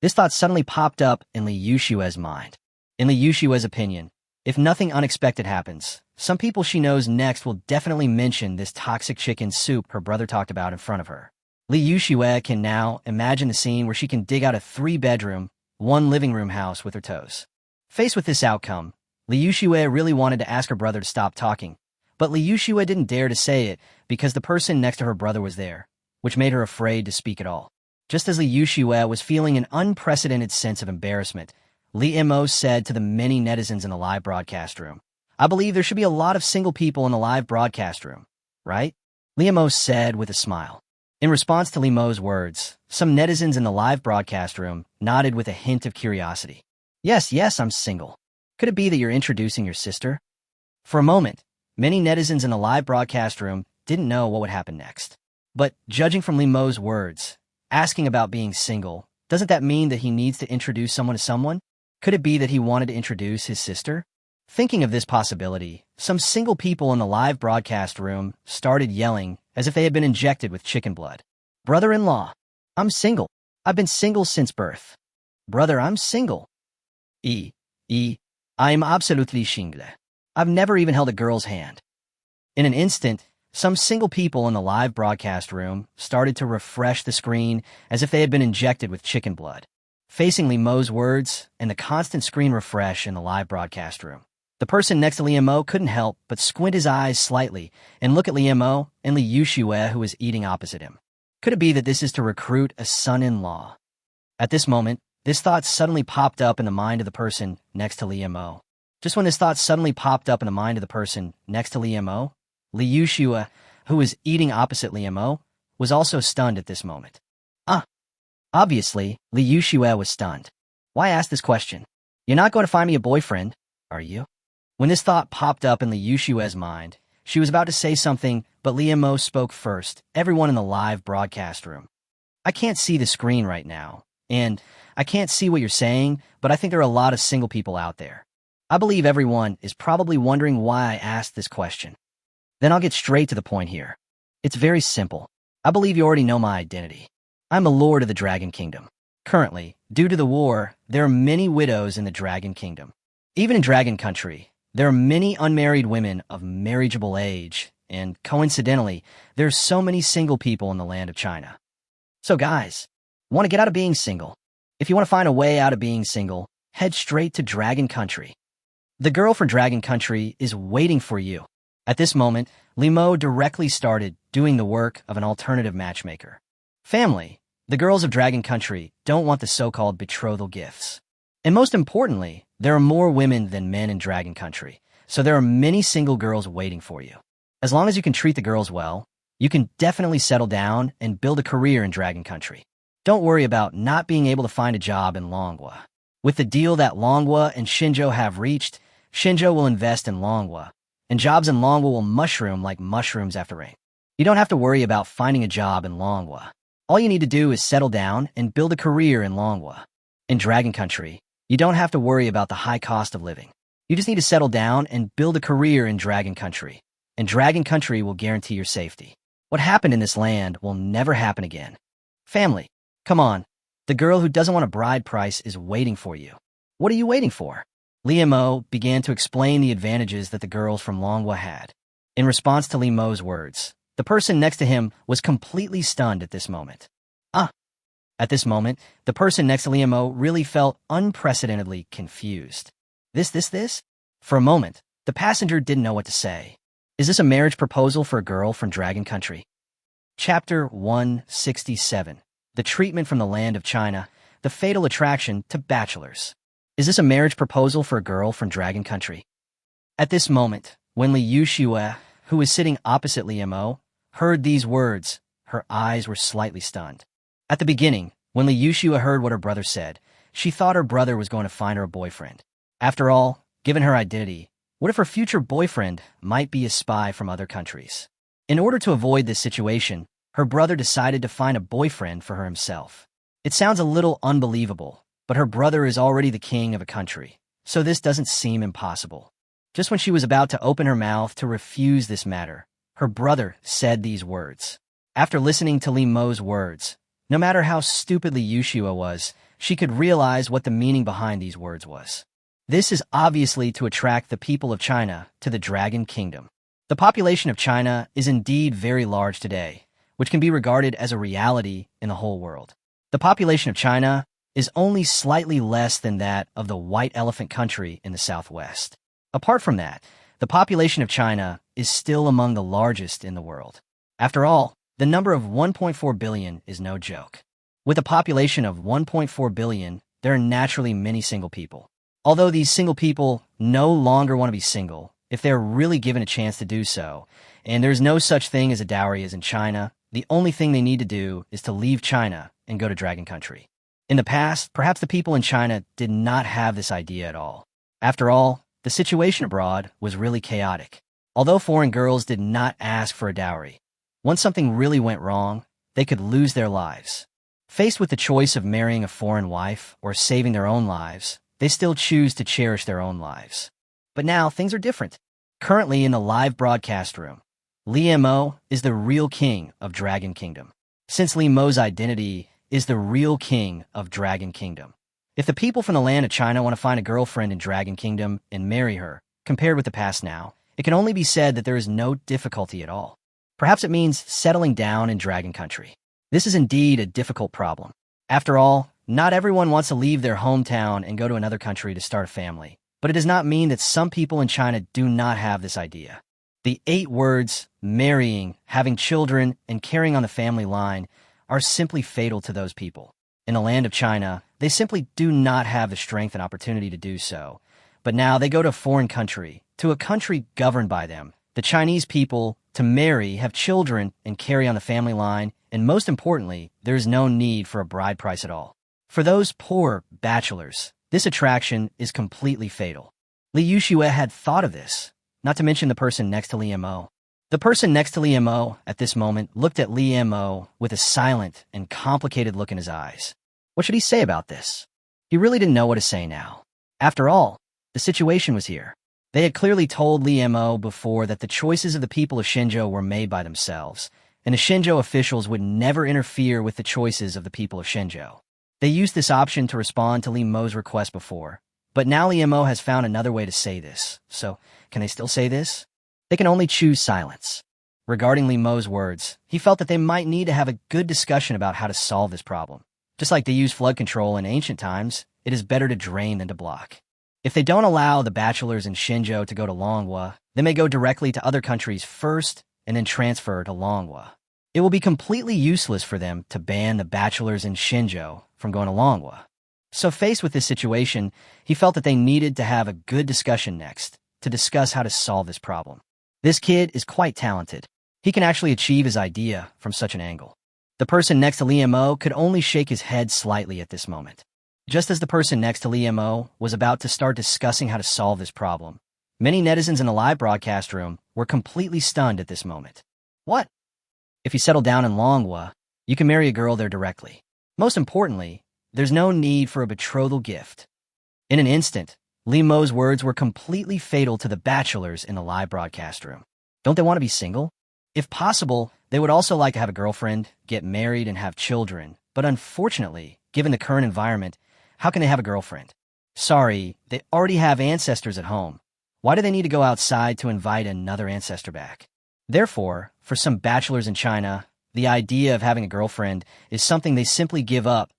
This thought suddenly popped up in Liu Shiwei's mind. In Liu Shiwei's opinion, if nothing unexpected happens, some people she knows next will definitely mention this toxic chicken soup her brother talked about in front of her. Liu Shiwei can now imagine the scene where she can dig out a 3-bedroom, one living room house with her toes. Faced with this outcome, Liu Shue really wanted to ask her brother to stop talking, but Liu Shue didn't dare to say it because the person next to her brother was there, which made her afraid to speak at all. Just as Liu Shue was feeling an unprecedented sense of embarrassment, Li Mo said to the many netizens in the live broadcast room, "I believe there should be a lot of single people in the live broadcast room, right?" Li Mo said with a smile. In response to Li Mo's words, some netizens in the live broadcast room nodded with a hint of curiosity. Yes, I'm single. Could it be that you're introducing your sister?" For a moment, many netizens in the live broadcast room didn't know what would happen next. But judging from Li Mo's words, asking about being single, doesn't that mean that he needs to introduce someone to someone? Could it be that he wanted to introduce his sister? Thinking of this possibility, some single people in the live broadcast room started yelling as if they had been injected with chicken blood. "Brother-in-law, I'm single. I've been single since birth. Brother, I'm single. I'm absolutely single. I've never even held a girl's hand." In an instant, some single people in the live broadcast room started to refresh the screen as if they had been injected with chicken blood. Facing Li Mo's words and the constant screen refresh in the live broadcast room, the person next to Li Mo couldn't help but squint his eyes slightly and look at Li Mo and Liu Shue, who was eating opposite him. Could it be that this is to recruit a son-in-law? At this moment, this thought suddenly popped up in the mind of the person next to Li Mo. Just when this thought suddenly popped up in the mind of the person next to Li Mo, Liu Shue, who was eating opposite Li Mo, was also stunned at this moment. Obviously, Liu Shue was stunned. Why ask this question? You're not going to find me a boyfriend, are you? When this thought popped up in Liu Shue's mind, she was about to say something, but Li Mo spoke first, everyone in the live broadcast room. "I can't see the screen right now, and I can't see what you're saying, but I think there are a lot of single people out there. I believe everyone is probably wondering why I asked this question. Then I'll get straight to the point here. It's very simple. I believe you already know my identity. I'm a lord of the Dragon Kingdom. Currently, due to the war, there are many widows in the Dragon Kingdom. Even in Dragon Country, there are many unmarried women of marriageable age, and coincidentally, there are so many single people in the land of China. So guys, want to get out of being single? If you want to find a way out of being single, head straight to Dragon Country. The girl from Dragon Country is waiting for you." At this moment, Li Mo directly started doing the work of an alternative matchmaker. Family, the girls of Dragon Country don't want the so-called betrothal gifts. And most importantly, there are more women than men in Dragon Country, so there are many single girls waiting for you. As long as you can treat the girls well, you can definitely settle down and build a career in Dragon Country. Don't worry about not being able to find a job in Longhua. With the deal that Longhua and Xinzhou have reached, Xinzhou will invest in Longhua, and jobs in Longhua will mushroom like mushrooms after rain. You don't have to worry about finding a job in Longhua. All you need to do is settle down and build a career in Longhua. In Dragon Country, you don't have to worry about the high cost of living. You just need to settle down and build a career in Dragon Country, and Dragon Country will guarantee your safety. What happened in this land will never happen again. Family, come on. The girl who doesn't want a bride price is waiting for you. What are you waiting for? Li Mo began to explain the advantages that the girls from Longhua had. In response to Li Mo's words, the person next to him was completely stunned at this moment. At this moment, the person next to Li Mo really felt unprecedentedly confused. This? For a moment, the passenger didn't know what to say. Is this a marriage proposal for a girl from Dragon Country? Chapter 167. The treatment from the land of China, the fatal attraction to bachelors. Is this a marriage proposal for a girl from Dragon Country? At this moment, when Liu Shue, who was sitting opposite Li Mo, heard these words, her eyes were slightly stunned. At the beginning, when Liu Shue heard what her brother said, she thought her brother was going to find her a boyfriend. After all, given her identity, what if her future boyfriend might be a spy from other countries? In order to avoid this situation, her brother decided to find a boyfriend for her himself. It sounds a little unbelievable, but her brother is already the king of a country, so this doesn't seem impossible. Just when she was about to open her mouth to refuse this matter, her brother said these words. After listening to Li Mo's words, no matter how stupid Liu Shue was, she could realize what the meaning behind these words was. This is obviously to attract the people of China to the Dragon Kingdom. The population of China is indeed very large today, which can be regarded as a reality in the whole world. The population of China is only slightly less than that of the white elephant country in the southwest. Apart from that, the population of China is still among the largest in the world. After all, the number of 1.4 billion is no joke. With a population of 1.4 billion, there are naturally many single people. Although these single people no longer want to be single, if they're really given a chance to do so, and there's no such thing as a dowry as in China, the only thing they need to do is to leave China and go to Dragon Country. In the past, perhaps the people in China did not have this idea at all. After all, the situation abroad was really chaotic. Although foreign girls did not ask for a dowry, once something really went wrong, they could lose their lives. Faced with the choice of marrying a foreign wife or saving their own lives, they still choose to cherish their own lives. But now things are different. Currently in the live broadcast room, Li Mo is the real king of Dragon Kingdom. Since Li Mo's identity is the real king of Dragon Kingdom. If the people from the land of China want to find a girlfriend in Dragon Kingdom and marry her, compared with the past now, it can only be said that there is no difficulty at all. Perhaps it means settling down in Dragon Country. This is indeed a difficult problem. After all, not everyone wants to leave their hometown and go to another country to start a family. But it does not mean that some people in China do not have this idea. The 8 words, marrying, having children, and carrying on the family line are simply fatal to those people. In the land of China, they simply do not have the strength and opportunity to do so. But now they go to a foreign country, to a country governed by them, the Chinese people, to marry, have children, and carry on the family line, and most importantly, there is no need for a bride price at all. For those poor bachelors, this attraction is completely fatal. Li Yuxue had thought of this, not to mention the person next to Li Mo. The person next to Li Mo at this moment looked at Li Mo with a silent and complicated look in his eyes. What should he say about this? He really didn't know what to say now. After all, the situation was here. They had clearly told Li Mo before that the choices of the people of Shenzhou were made by themselves, and the Shenzhou officials would never interfere with the choices of the people of Shenzhou. They used this option to respond to Li Mo's request before, but now Li Mo has found another way to say this. So, can they still say this? They can only choose silence. Regarding Li Mo's words, he felt that they might need to have a good discussion about how to solve this problem. Just like they used flood control in ancient times, it is better to drain than to block. If they don't allow the bachelors in Shenzhou to go to Longhua, they may go directly to other countries first and then transfer to Longhua. It will be completely useless for them to ban the bachelors in Shenzhou from going to Longhua. So faced with this situation, he felt that they needed to have a good discussion next to discuss how to solve this problem. This kid is quite talented. He can actually achieve his idea from such an angle. The person next to Li Mo could only shake his head slightly at this moment. Just as the person next to Li Mo was about to start discussing how to solve this problem, many netizens in the live broadcast room were completely stunned at this moment. What? If you settle down in Longhua, you can marry a girl there directly. Most importantly, there's no need for a betrothal gift. In an instant, Li Mo's words were completely fatal to the bachelors in the live broadcast room. Don't they want to be single? If possible, they would also like to have a girlfriend, get married, and have children. But unfortunately, given the current environment, how can they have a girlfriend? Sorry, they already have ancestors at home. Why do they need to go outside to invite another ancestor back? Therefore, for some bachelors in China, the idea of having a girlfriend is something they simply give up,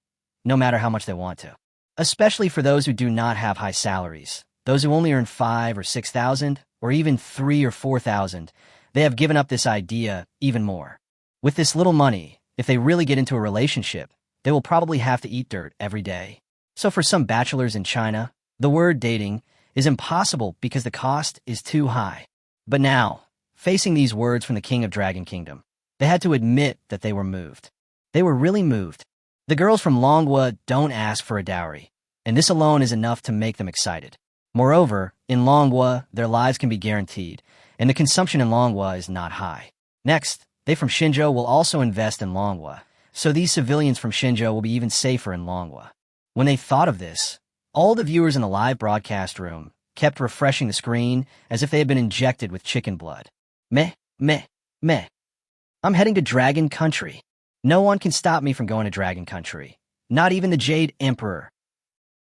no matter how much they want to. Especially for those who do not have high salaries, those who only earn 5,000 or 6,000, or even 3,000 or 4,000, they have given up this idea even more. With this little money, if they really get into a relationship, they will probably have to eat dirt every day. So for some bachelors in China, the word dating is impossible because the cost is too high. But now, facing these words from the King of Dragon Kingdom, they had to admit that they were moved. They were really moved. The girls from Longhua don't ask for a dowry, and this alone is enough to make them excited. Moreover, in Longhua, their lives can be guaranteed, and the consumption in Longhua is not high. Next, they from Shenzhou will also invest in Longhua, so these civilians from Shenzhou will be even safer in Longhua. When they thought of this, all the viewers in the live broadcast room kept refreshing the screen as if they had been injected with chicken blood. Meh, meh, meh. I'm heading to Dragon Country. No one can stop me from going to Dragon Country. Not even the Jade Emperor.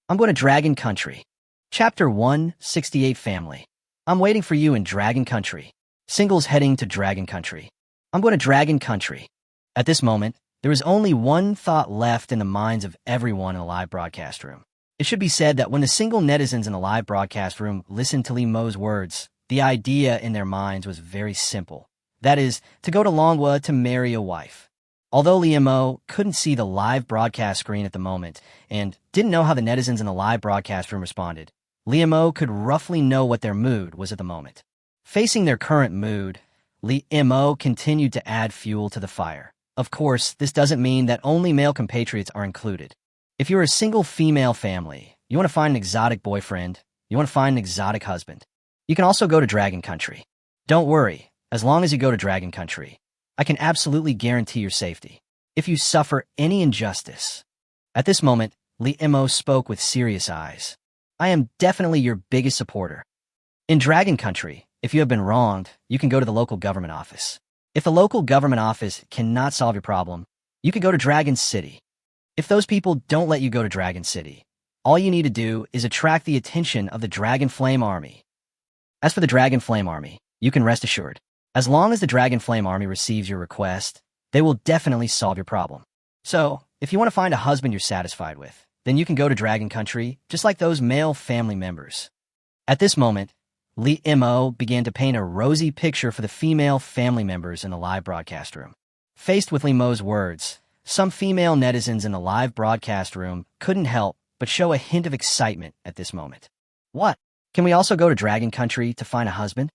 I'm going to Dragon Country. Chapter 168 Family. I'm waiting for you in Dragon Country. Singles heading to Dragon Country. I'm going to Dragon Country. At this moment, There was only one thought left in the minds of everyone in the live broadcast room. It should be said that when the single netizens in the live broadcast room listened to Li Mo's words, the idea in their minds was very simple. That is, to go to Manhwa to marry a wife. Although Li Mo couldn't see the live broadcast screen at the moment and didn't know how the netizens in the live broadcast room responded, Li Mo could roughly know what their mood was at the moment. Facing their current mood, Li Mo continued to add fuel to the fire. Of course, this doesn't mean that only male compatriots are included. If you're a single female family, you want to find an exotic boyfriend, you want to find an exotic husband, you can also go to Dragon Country. Don't worry, as long as you go to Dragon Country, I can absolutely guarantee your safety. If you suffer any injustice. At this moment, Li Mo spoke with serious eyes. I am definitely your biggest supporter. In Dragon Country, if you have been wronged, you can go to the local government office. If the local government office cannot solve your problem, you can go to Dragon City. If those people don't let you go to Dragon City, all you need to do is attract the attention of the Dragon Flame Army. As for the Dragon Flame Army, you can rest assured. As long as the Dragon Flame Army receives your request, they will definitely solve your problem. So, if you want to find a husband you're satisfied with, then you can go to Dragon Country, just like those male family members. At this moment, Li Mo began to paint a rosy picture for the female family members in the live broadcast room. Faced with Li Mo's words, some female netizens in the live broadcast room couldn't help but show a hint of excitement at this moment. What? Can we also go to Dragon Country to find a husband?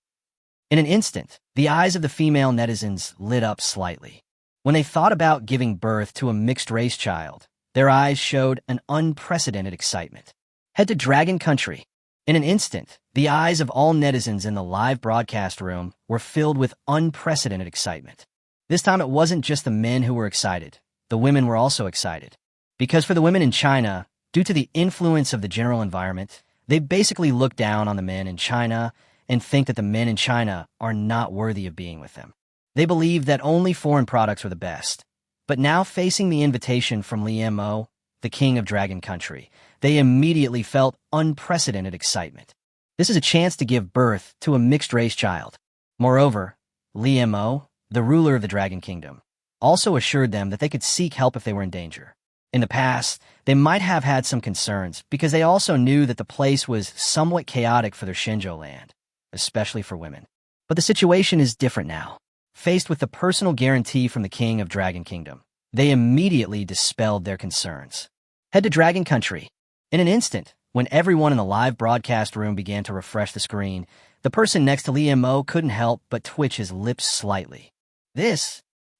In an instant, the eyes of the female netizens lit up slightly. When they thought about giving birth to a mixed-race child, their eyes showed an unprecedented excitement. Head to Dragon Country. In an instant, the eyes of all netizens in the live broadcast room were filled with unprecedented excitement. This time it wasn't just the men who were excited. The women were also excited. Because for the women in China, due to the influence of the general environment, they basically look down on the men in China and think that the men in China are not worthy of being with them. They believe that only foreign products are the best. But now facing the invitation from Li Mo, the king of Dragon Country, they immediately felt unprecedented excitement. This is a chance to give birth to a mixed-race child. Moreover, Li Mo, the ruler of the Dragon Kingdom, also assured them that they could seek help if they were in danger. In the past, they might have had some concerns because they also knew that the place was somewhat chaotic for their Shenzhou land, especially for women. But the situation is different now. Faced with the personal guarantee from the king of Dragon Kingdom, they immediately dispelled their concerns. Head to Dragon Country. In an instant, when everyone in the live broadcast room began to refresh the screen, the person next to Li Mo couldn't help but twitch his lips slightly.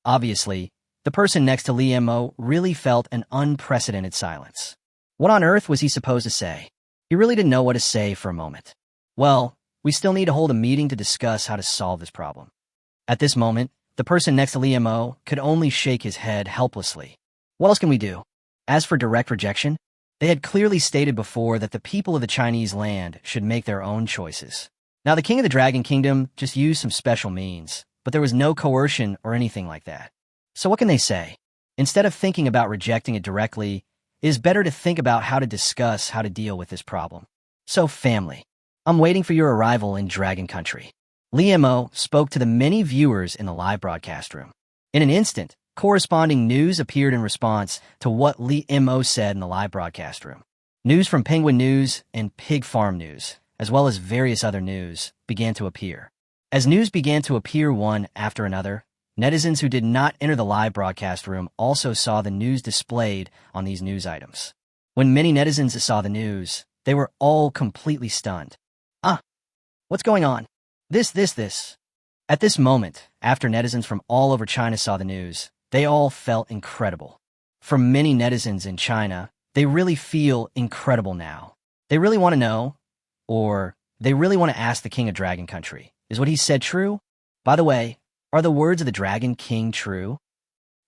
Obviously, the person next to Li Mo really felt an unprecedented silence. What on earth was he supposed to say? He really didn't know what to say for a moment. Well, we still need to hold a meeting to discuss how to solve this problem. At this moment, the person next to Li Mo could only shake his head helplessly. What else can we do? As for direct rejection, they had clearly stated before that the people of the Chinese land should make their own choices. Now, the king of the Dragon Kingdom just used some special means, but there was no coercion or anything like that. So what can they say? Instead of thinking about rejecting it directly, it is better to think about how to discuss how to deal with this problem. So, family, I'm waiting for your arrival in Dragon Country. Li Mo spoke to the many viewers in the live broadcast room. In an instant, corresponding news appeared in response to what Li Mo said in the live broadcast room. News from Penguin News and Pig Farm News, as well as various other news, began to appear. As news began to appear one after another, netizens who did not enter the live broadcast room also saw the news displayed on these news items. When many netizens saw the news, they were all completely stunned. What's going on? This. At this moment, after netizens from all over China saw the news, they all felt incredible. For many netizens in China, they really feel incredible now. They really want to know, or they really want to ask the king of Dragon Country, is what he said true? By the way, are the words of the Dragon King true?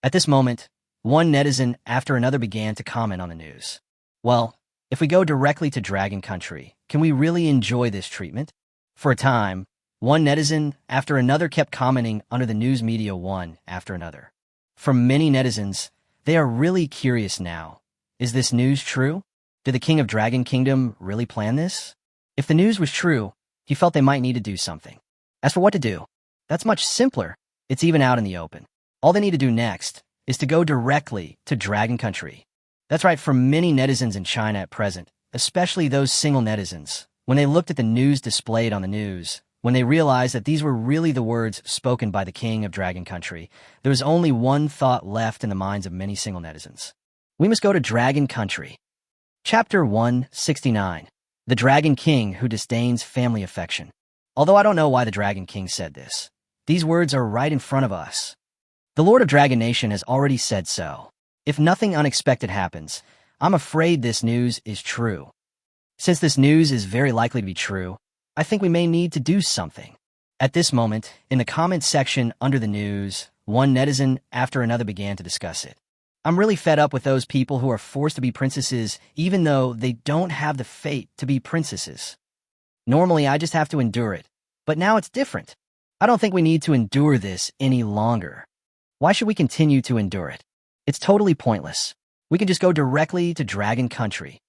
At this moment, one netizen after another began to comment on the news. Well, if we go directly to Dragon Country, can we really enjoy this treatment? For a time, one netizen after another kept commenting under the news media one after another. For many netizens, they are really curious now. Is this news true? Did the king of Dragon Kingdom really plan this? If the news was true, he felt they might need to do something. As for what to do, that's much simpler. It's even out in the open. All they need to do next is to go directly to Dragon Country. That's right, for many netizens in China at present, especially those single netizens, when they looked at the news displayed on the news, when they realized that these were really the words spoken by the king of Dragon Country, there was only one thought left in the minds of many single netizens. We must go to Dragon Country. Chapter 169. The Dragon King Who Disdains Family Affection. Although I don't know why the Dragon King said this, these words are right in front of us. The Lord of Dragon Nation has already said so. If nothing unexpected happens, I'm afraid this news is true. Since this news is very likely to be true, I think we may need to do something. At this moment, in the comments section under the news, one netizen after another began to discuss it. I'm really fed up with those people who are forced to be princesses even though they don't have the fate to be princesses. Normally, I just have to endure it, but now it's different. I don't think we need to endure this any longer. Why should we continue to endure it? It's totally pointless. We can just go directly to Dragon Country.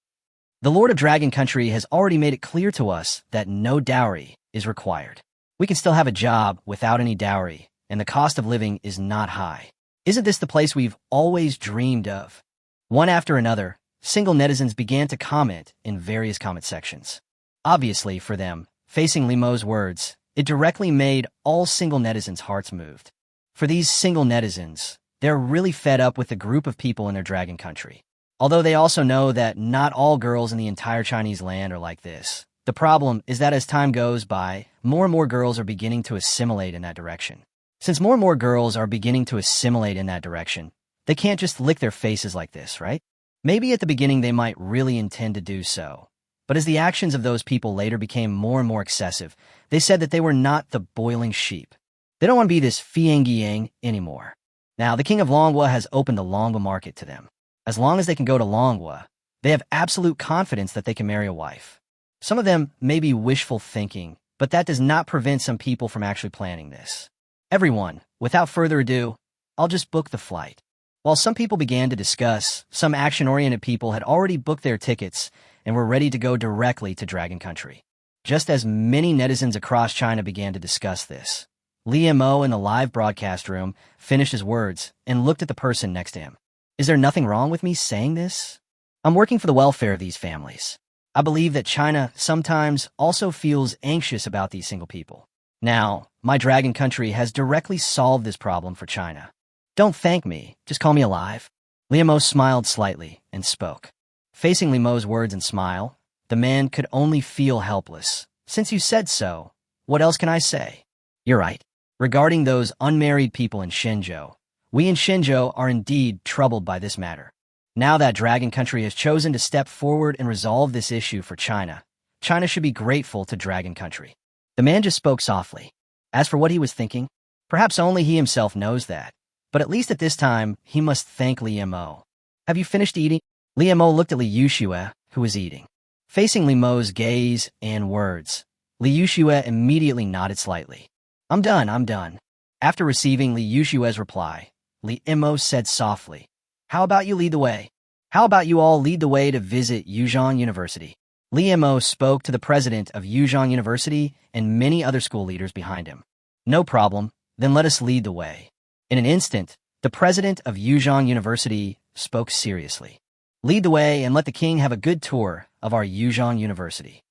The Lord of Dragon Country has already made it clear to us that no dowry is required. We can still have a job without any dowry, and the cost of living is not high. Isn't this the place we've always dreamed of? One after another, single netizens began to comment in various comment sections. Obviously, for them, facing Limo's words, it directly made all single netizens' hearts moved. For these single netizens, they're really fed up with the group of people in their Dragon Country. Although they also know that not all girls in the entire Chinese land are like this. The problem is that as time goes by, more and more girls are beginning to assimilate in that direction. Since more and more girls are beginning to assimilate in that direction, they can't just lick their faces like this, right? Maybe at the beginning they might really intend to do so. But as the actions of those people later became more and more excessive, they said that they were not the boiling sheep. They don't want to be this fiangyang anymore. Now, the king of Longwa has opened the Longwa market to them. As long as they can go to Longwa, they have absolute confidence that they can marry a wife. Some of them may be wishful thinking, but that does not prevent some people from actually planning this. Everyone, without further ado, I'll just book the flight. While some people began to discuss, some action-oriented people had already booked their tickets and were ready to go directly to Dragon Country. Just as many netizens across China began to discuss this, Li Mo in the live broadcast room finished his words and looked at the person next to him. Is there nothing wrong with me saying this? I'm working for the welfare of these families. I believe that China sometimes also feels anxious about these single people. Now, my Dragon Country has directly solved this problem for China. Don't thank me, just call me alive. Li Mo smiled slightly and spoke. Facing Li Mo's words and smile, the man could only feel helpless. Since you said so, what else can I say? You're right. Regarding those unmarried people in Shenzhou, we in Shenzhou are indeed troubled by this matter. Now that Dragon Country has chosen to step forward and resolve this issue for China, China should be grateful to Dragon Country. The man just spoke softly. As for what he was thinking, perhaps only he himself knows that. But at least at this time, he must thank Li Mo. Have you finished eating? Li Mo looked at Li Yuxue, who was eating. Facing Li Mo's gaze and words, Li Yuxue immediately nodded slightly. I'm done. After receiving Li Yuxue's reply, Li Mo said softly, how about you lead the way? How about you all lead the way to visit Yuzhong University? Li Mo spoke to the president of Yuzhong University and many other school leaders behind him. No problem, then let us lead the way. In an instant, the president of Yuzhong University spoke seriously. Lead the way and let the king have a good tour of our Yuzhong University.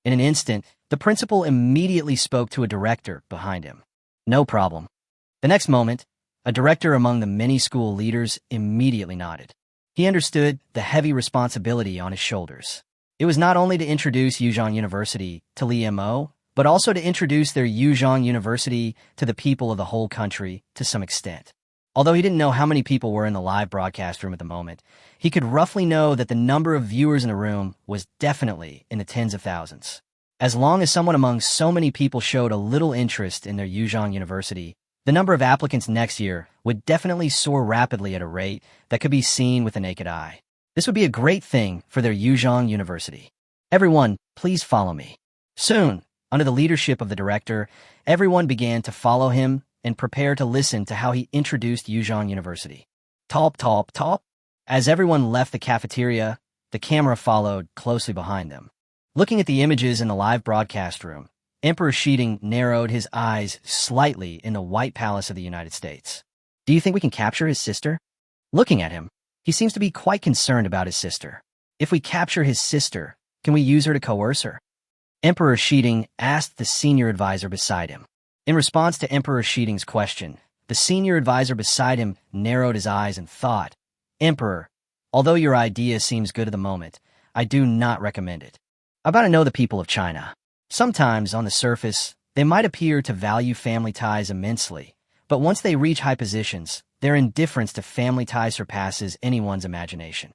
In an instant, the principal immediately spoke to a director behind him. No problem. The next moment, a director among the many school leaders immediately nodded. He understood the heavy responsibility on his shoulders. It was not only to introduce Yuzhong University to Li Mo, but also to introduce their Yuzhong University to the people of the whole country to some extent. Although he didn't know how many people were in the live broadcast room at the moment, he could roughly know that the number of viewers in the room was definitely in the tens of thousands. As long as someone among so many people showed a little interest in their Yuzhong University, the number of applicants next year would definitely soar rapidly at a rate that could be seen with the naked eye. This would be a great thing for their Yuzhong University. Everyone, please follow me. Soon, under the leadership of the director, everyone began to follow him and prepare to listen to how he introduced Yuzhong University. Talp, talp, talp. As everyone left the cafeteria, the camera followed closely behind them. Looking at the images in the live broadcast room, Emperor Shiding narrowed his eyes slightly in the White Palace of the United States. Do you think we can capture his sister? Looking at him, he seems to be quite concerned about his sister. If we capture his sister, can we use her to coerce her? Emperor Shiding asked the senior advisor beside him. In response to Emperor Shiding's question, the senior advisor beside him narrowed his eyes and thought, Emperor, although your idea seems good at the moment, I do not recommend it. I've got to know the people of China. Sometimes, on the surface, they might appear to value family ties immensely, but once they reach high positions, their indifference to family ties surpasses anyone's imagination.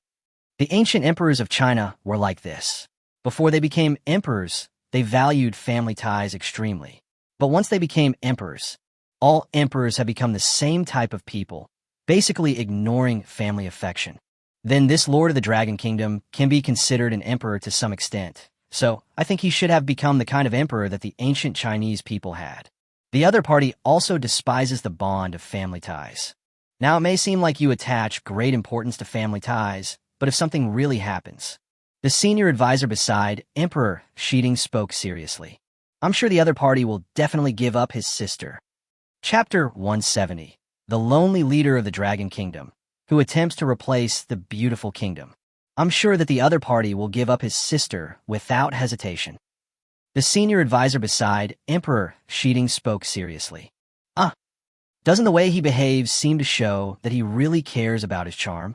The ancient emperors of China were like this. Before they became emperors, they valued family ties extremely. But once they became emperors, all emperors have become the same type of people, basically ignoring family affection. Then this Lord of the Dragon Kingdom can be considered an emperor to some extent. So, I think he should have become the kind of emperor that the ancient Chinese people had. The other party also despises the bond of family ties. Now, it may seem like you attach great importance to family ties, but if something really happens, the senior advisor beside Emperor Shiding spoke seriously. I'm sure the other party will definitely give up his sister. Chapter 170. The lonely leader of the Dragon Kingdom, who attempts to replace the beautiful kingdom. I'm sure that the other party will give up his sister without hesitation. The senior advisor beside Emperor Shiding spoke seriously. Doesn't the way he behaves seem to show that he really cares about his charm?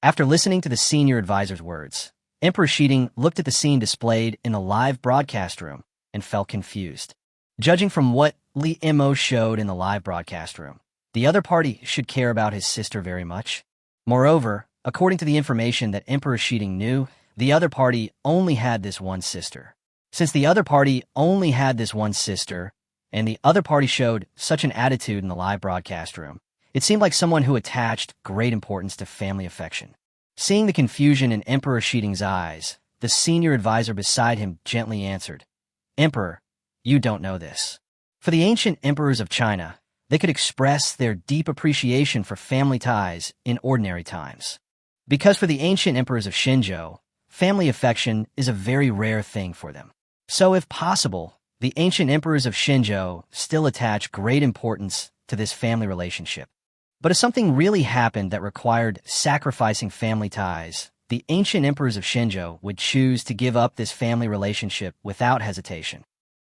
After listening to the senior advisor's words, Emperor Shiding looked at the scene displayed in the live broadcast room and felt confused. Judging from what Li Mo showed in the live broadcast room, the other party should care about his sister very much. Moreover, according to the information that Emperor Shiding knew, the other party only had this one sister. Since the other party only had this one sister, and the other party showed such an attitude in the live broadcast room, it seemed like someone who attached great importance to family affection. Seeing the confusion in Emperor Shiding's eyes, the senior advisor beside him gently answered, Emperor, you don't know this. For the ancient emperors of China, they could express their deep appreciation for family ties in ordinary times. Because for the ancient emperors of Xinzhou, family affection is a very rare thing for them. So if possible, the ancient emperors of Xinzhou still attach great importance to this family relationship. But if something really happened that required sacrificing family ties, the ancient emperors of Xinzhou would choose to give up this family relationship without hesitation.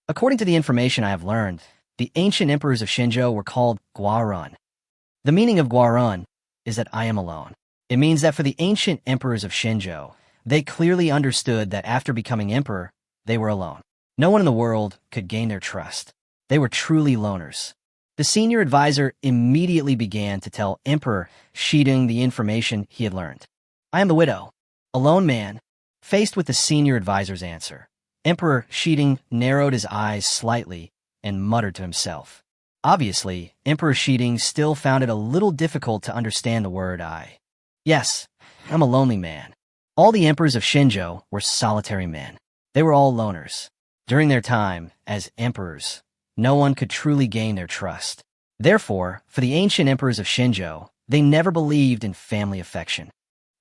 According to the information I have learned, the ancient emperors of Xinzhou were called Guarun. The meaning of Guarun is that I am alone. It means that for the ancient emperors of Xinzhou, they clearly understood that after becoming emperor, they were alone. No one in the world could gain their trust. They were truly loners. The senior advisor immediately began to tell Emperor Shiding the information he had learned. I am the widow, a lone man. Faced with the senior advisor's answer, Emperor Shiding narrowed his eyes slightly and muttered to himself. Obviously, Emperor Shiding still found it a little difficult to understand the word I. Yes, I'm a lonely man. All the emperors of Xinzhou were solitary men. They were all loners. During their time as emperors, no one could truly gain their trust. Therefore, for the ancient emperors of Xinzhou, they never believed in family affection.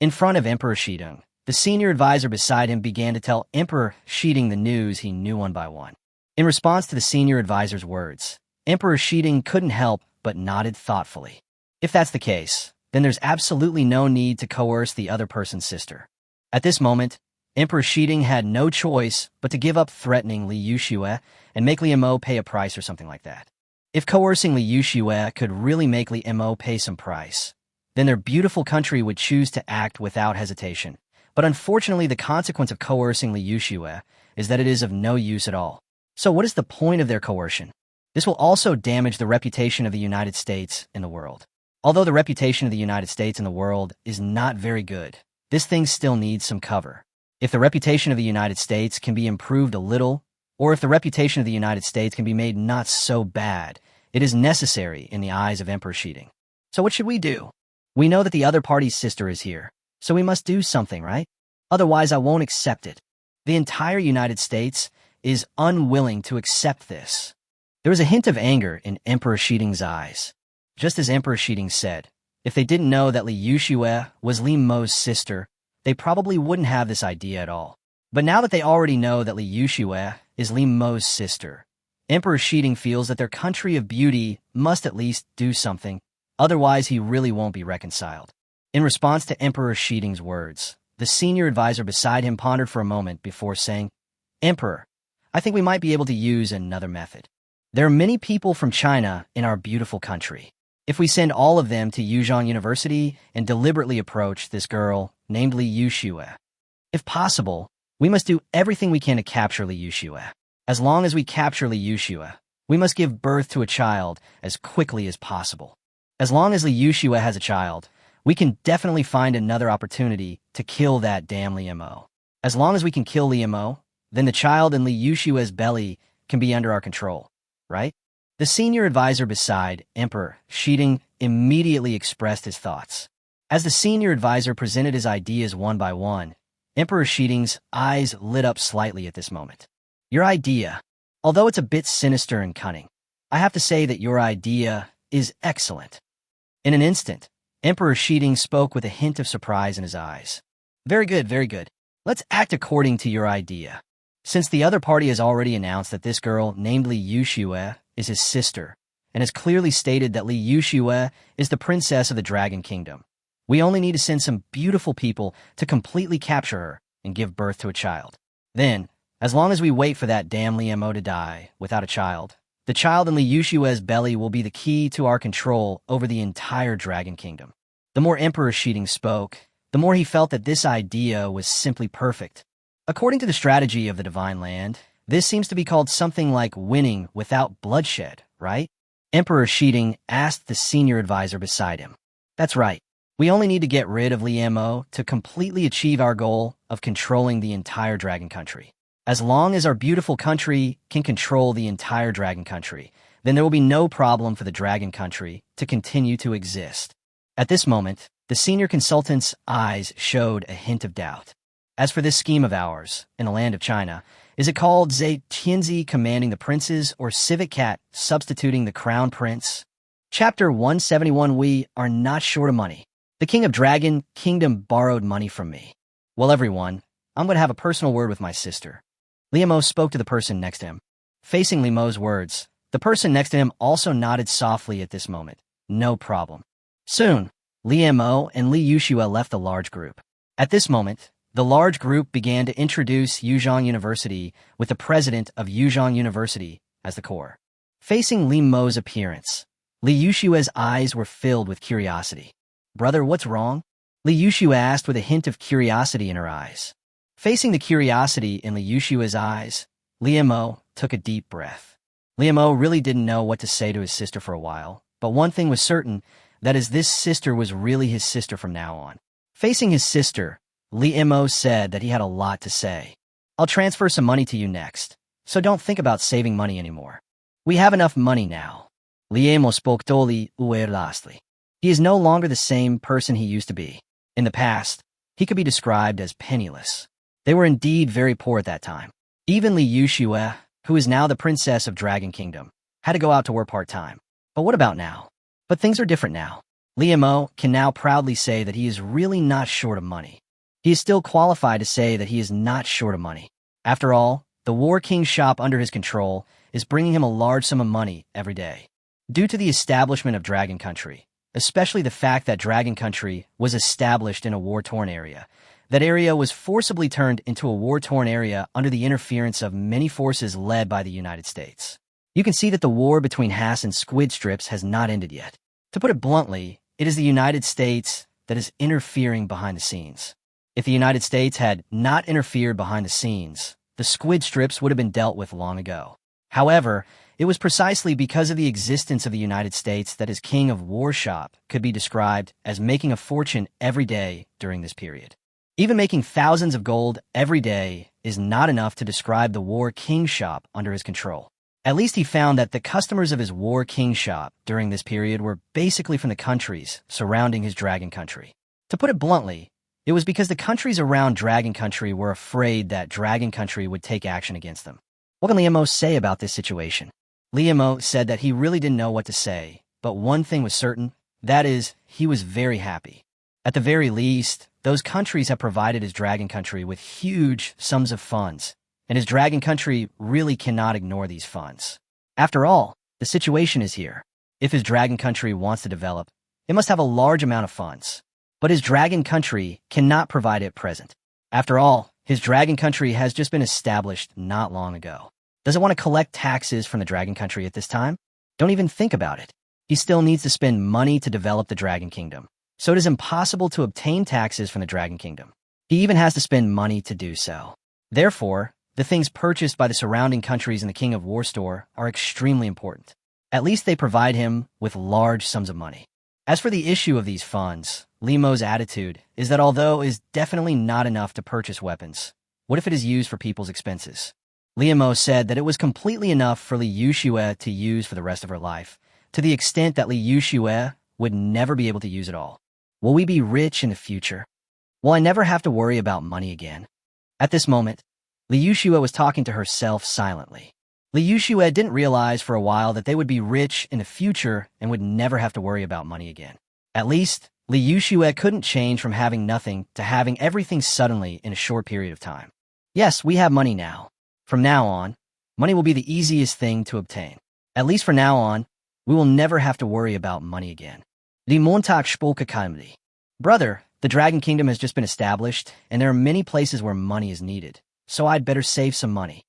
In front of Emperor Shiding, the senior advisor beside him began to tell Emperor Shiding the news he knew one by one. In response to the senior advisor's words, Emperor Shiding couldn't help but nodded thoughtfully. If that's the case, then there's absolutely no need to coerce the other person's sister. At this moment, Emperor Shiding had no choice but to give up threatening Li Yuxue and make Li Mo pay a price or something like that. If coercing Li Yuxue could really make Li Mo pay some price, then their beautiful country would choose to act without hesitation. But unfortunately, the consequence of coercing Li Yuxue is that it is of no use at all. So what is the point of their coercion? This will also damage the reputation of the United States in the world. Although the reputation of the United States in the world is not very good, this thing still needs some cover. If the reputation of the United States can be improved a little, or if the reputation of the United States can be made not so bad, it is necessary in the eyes of Emperor Shiding. So what should we do? We know that the other party's sister is here, so we must do something, right? Otherwise, I won't accept it. The entire United States is unwilling to accept this. There was a hint of anger in Emperor Shiding's eyes. Just as Emperor Shiding said, if they didn't know that Li Yuxue was Li Mo's sister, they probably wouldn't have this idea at all. But now that they already know that Li Yuxue is Li Mo's sister, Emperor Shiding feels that their country of beauty must at least do something, otherwise he really won't be reconciled. In response to Emperor Shiding's words, the senior advisor beside him pondered for a moment before saying, "Emperor, I think we might be able to use another method. There are many people from China in our beautiful country. If we send all of them to Yuzhong University and deliberately approach this girl named Li Yuxue, if possible, we must do everything we can to capture Li Yuxue. As long as we capture Li Yuxue, we must give birth to a child as quickly as possible. As long as Li Yuxue has a child, we can definitely find another opportunity to kill that damn Li Mo. As long as we can kill Li Mo, then the child in Li Yuxue's belly can be under our control, right?" The senior advisor beside Emperor Shiding immediately expressed his thoughts. As the senior advisor presented his ideas one by one, Emperor Shiding's eyes lit up slightly at this moment. "Your idea, although it's a bit sinister and cunning, I have to say that your idea is excellent." In an instant, Emperor Shiding spoke with a hint of surprise in his eyes. Very good, very good. Let's act according to your idea. Since the other party has already announced that this girl, named Li Yuxue, is his sister, and has clearly stated that Li Yuxue is the princess of the Dragon Kingdom, we only need to send some beautiful people to completely capture her and give birth to a child. Then, as long as we wait for that damn Li Mo to die without a child, the child in Li Yuxue's belly will be the key to our control over the entire Dragon Kingdom. The more Emperor Shiding spoke, the more he felt that this idea was simply perfect. According to the strategy of the Divine Land, this seems to be called something like winning without bloodshed, right? Emperor Shiding asked the senior advisor beside him. "That's right. We only need to get rid of Li Mo to completely achieve our goal of controlling the entire Dragon Country. As long as our beautiful country can control the entire Dragon Country, then there will be no problem for the Dragon Country to continue to exist." At this moment, the senior consultant's eyes showed a hint of doubt. "As for this scheme of ours, in the land of China, is it called Zhe Tianzi commanding the princes or Civic Cat substituting the crown prince?" Chapter 171. We are not short of money. The king of Dragon Kingdom borrowed money from me. "Well, everyone, I'm going to have a personal word with my sister." Li Mo spoke to the person next to him. Facing Li Mo's words, the person next to him also nodded softly at this moment. No problem. Soon, Li Mo and Li Yuxue left the large group. At this moment, the large group began to introduce Yuzhong University with the president of Yuzhong University as the core. Facing Li Mo's appearance, Li Yuxue's eyes were filled with curiosity. "Brother, what's wrong?" Li Yuxue asked with a hint of curiosity in her eyes. Facing the curiosity in Li Yuxue's eyes, Li Mo took a deep breath. Li Mo really didn't know what to say to his sister for a while, but one thing was certain, that is this sister was really his sister from now on. Facing his sister, Li Mo said that he had a lot to say. "I'll transfer some money to you next, so don't think about saving money anymore. We have enough money now." Li Mo spoke to Li Yuxue lastly. He is no longer the same person he used to be. In the past, he could be described as penniless. They were indeed very poor at that time. Even Li Yuxue, who is now the princess of Dragon Kingdom, had to go out to work part-time. But what about now? But things are different now. Li Mo can now proudly say that he is really not short of money. He is still qualified to say that he is not short of money. After all, the War King's shop under his control is bringing him a large sum of money every day. Due to the establishment of Dragon Country, especially the fact that Dragon Country was established in a war-torn area, that area was forcibly turned into a war-torn area under the interference of many forces led by the United States. You can see that the war between Hass and Squid Strips has not ended yet. To put it bluntly, it is the United States that is interfering behind the scenes. If the United States had not interfered behind the scenes, the Squid Strips would have been dealt with long ago. However, it was precisely because of the existence of the United States that his king of war shop could be described as making a fortune every day during this period. Even making thousands of gold every day is not enough to describe the War King shop under his control. At least he found that the customers of his War King shop during this period were basically from the countries surrounding his Dragon Country. To put it bluntly, it was because the countries around Dragon Country were afraid that Dragon Country would take action against them. What can Li Mo say about this situation? Li Mo said that he really didn't know what to say, but one thing was certain, that is, he was very happy. At the very least, those countries have provided his Dragon Country with huge sums of funds, and his Dragon Country really cannot ignore these funds. After all, the situation is here. If his Dragon Country wants to develop, it must have a large amount of funds. but his dragon country cannot provide it at present. After all, his dragon country has just been established not long ago. Does it want to collect taxes from the dragon country at this time? Don't even think about it. He still needs to spend money to develop the dragon kingdom, so it is impossible to obtain taxes from the dragon kingdom. He even has to spend money to do so. Therefore, the things purchased by the surrounding countries in the King of War store are extremely important. At least they provide him with large sums of money. As for the issue of these funds, Li Mo's attitude is that although it is definitely not enough to purchase weapons, what if it is used for people's expenses? Li Mo said that it was completely enough for Li Yuxue to use for the rest of her life, to the extent that Li Yuxue would never be able to use it all. Will we be rich in the future? Will I never have to worry about money again? At this moment, Li Yuxue was talking to herself silently. Li Yuxue didn't realize for a while that they would be rich in the future and would never have to worry about money again. At least, Li Yuxue couldn't change from having nothing to having everything suddenly in a short period of time. Yes, we have money now. From now on, money will be the easiest thing to obtain. At least for now on, we will never have to worry about money again. Die Montag spoke kindly. Brother, the Dragon Kingdom has just been established, and there are many places where money is needed, so I'd better save some money.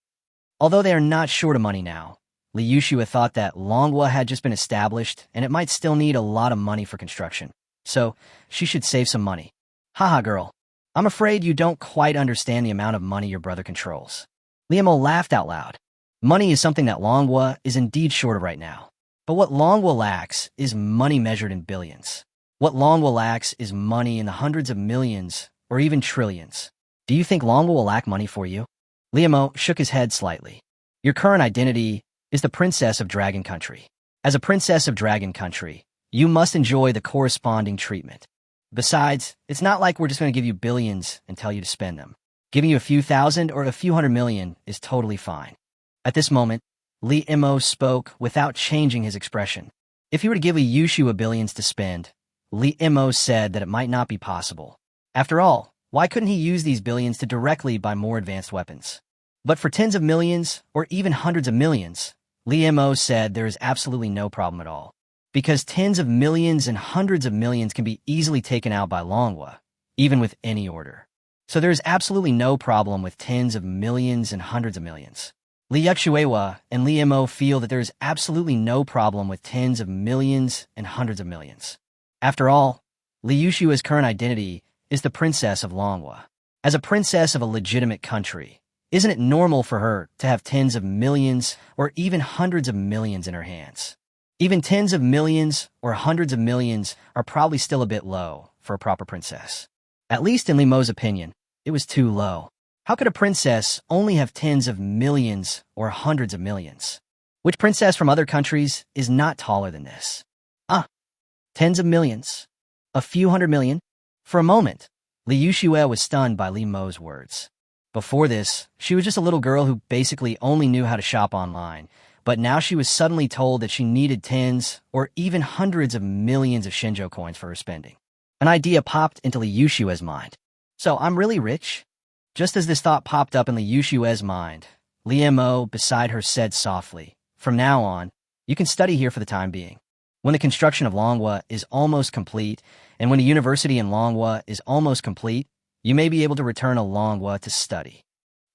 Although they are not short of money now, Li Yuxue thought that Manhwa had just been established, and it might still need a lot of money for construction, so she should save some money. Haha, girl. I'm afraid you don't quite understand the amount of money your brother controls. Li Mo laughed out loud. Money is something that Manhwa is indeed short of right now. But what Manhwa lacks is money measured in billions. What Manhwa lacks is money in the hundreds of millions or even trillions. Do you think Manhwa will lack money for you? Li Mo shook his head slightly. Your current identity is the Princess of Dragon Country. As a Princess of Dragon Country, you must enjoy the corresponding treatment. Besides, it's not like we're just going to give you billions and tell you to spend them. Giving you a few thousand or a few hundred million is totally fine. At this moment, Li Mo spoke without changing his expression. If he were to give Li Yuxue billions to spend, Li Mo said that it might not be possible. After all, why couldn't he use these billions to directly buy more advanced weapons? But for tens of millions, or even hundreds of millions, Li Mo said there is absolutely no problem at all. Because tens of millions and hundreds of millions can be easily taken out by Manhwa, even with any order. So there is absolutely no problem with tens of millions and hundreds of millions. Li Yuxue and Li Mo feel that there is absolutely no problem with tens of millions and hundreds of millions. After all, Li Yuxue's current identity is the Princess of Manhwa. As a princess of a legitimate country, isn't it normal for her to have tens of millions or even hundreds of millions in her hands? Even tens of millions or hundreds of millions are probably still a bit low for a proper princess. At least in Li Mo's opinion, it was too low. How could a princess only have tens of millions or hundreds of millions? Which princess from other countries is not taller than this? Tens of millions. A few hundred million? For a moment, Li Yuxue was stunned by Li Mo's words. Before this, she was just a little girl who basically only knew how to shop online, but now she was suddenly told that she needed tens or even hundreds of millions of Shinjo coins for her spending. An idea popped into Li Yuxue's mind. So I'm really rich? Just as this thought popped up in Li Yuxue's mind, Li Mo beside her said softly, from now on, you can study here for the time being. When the construction of Manhwa is almost complete, and when the university in Manhwa is almost complete, you may be able to return to Manhwa to study.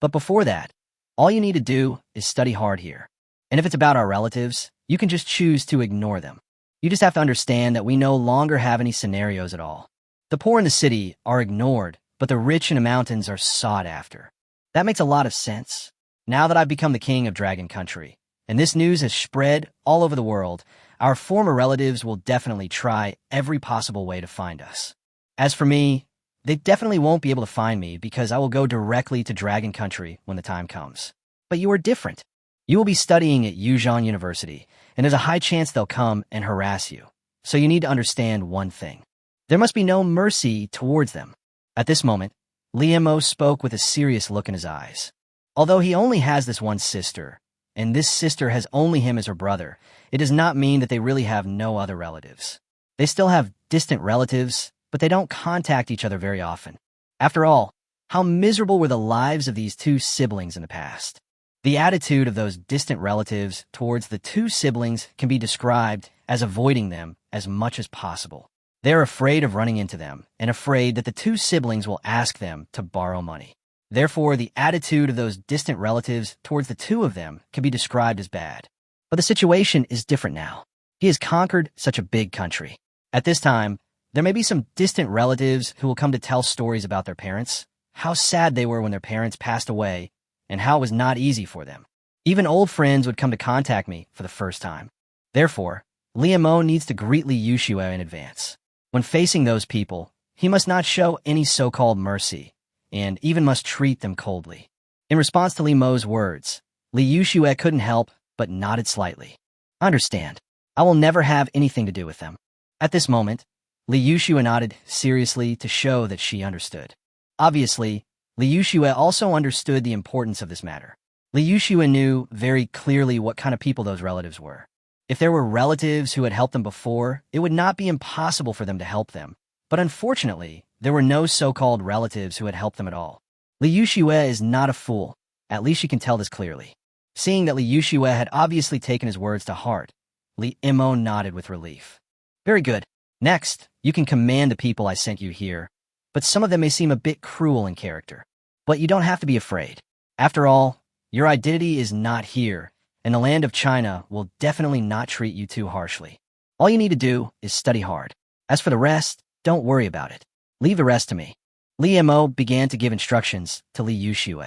But before that, all you need to do is study hard here. And if it's about our relatives, you can just choose to ignore them. You just have to understand that we no longer have any scenarios at all. The poor in the city are ignored, but the rich in the mountains are sought after. That makes a lot of sense. Now that I've become the king of Dragon Country, and this news has spread all over the world, our former relatives will definitely try every possible way to find us. As for me, they definitely won't be able to find me because I will go directly to Dragon Country when the time comes. But you are different. You will be studying at Yuzhan University, and there's a high chance they'll come and harass you. So you need to understand one thing. There must be no mercy towards them. At this moment, Li Mo spoke with a serious look in his eyes. Although he only has this one sister, and this sister has only him as her brother, it does not mean that they really have no other relatives. They still have distant relatives, but they don't contact each other very often. After all, how miserable were the lives of these two siblings in the past? The attitude of those distant relatives towards the two siblings can be described as avoiding them as much as possible. They are afraid of running into them and afraid that the two siblings will ask them to borrow money. Therefore, the attitude of those distant relatives towards the two of them can be described as bad. But the situation is different now. He has conquered such a big country. At this time, there may be some distant relatives who will come to tell stories about their parents, how sad they were when their parents passed away, and how it was not easy for them. Even old friends would come to contact me for the first time. Therefore, Liu needs to greet Liu Xue in advance. When facing those people, he must not show any so-called mercy, and even must treat them coldly. In response to Liu's words, Liu Xue couldn't help but nodded slightly. Understand. I will never have anything to do with them. At this moment, Liu Xue nodded seriously to show that she understood. Obviously, Liu Xue also understood the importance of this matter. Liu Xue knew very clearly what kind of people those relatives were. If there were relatives who had helped them before, it would not be impossible for them to help them. But unfortunately, there were no so-called relatives who had helped them at all. Liu Xue is not a fool. At least she can tell this clearly. Seeing that Liu Xue had obviously taken his words to heart, Liu nodded with relief. Very good. Next, you can command the people I sent you here, but some of them may seem a bit cruel in character. But you don't have to be afraid. After all, your identity is not here, and the land of China will definitely not treat you too harshly. All you need to do is study hard. As for the rest, don't worry about it. Leave the rest to me. Liu began to give instructions to Liu Xue.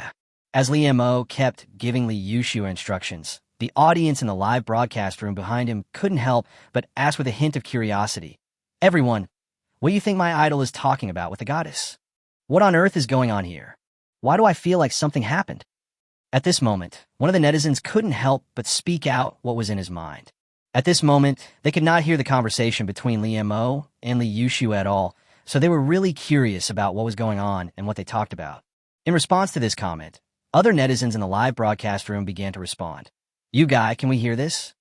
As Liu kept giving Liu Xue instructions, the audience in the live broadcast room behind him couldn't help but ask with a hint of curiosity, "Everyone, what do you think my idol is talking about with the goddess? What on earth is going on here? Why do I feel like something happened?" At this moment, one of the netizens couldn't help but speak out what was in his mind. At this moment, they could not hear the conversation between Liu and Liu Xue at all, so they were really curious about what was going on and what they talked about. In response to this comment, other netizens in the live broadcast room began to respond. "You guy, can we hear this?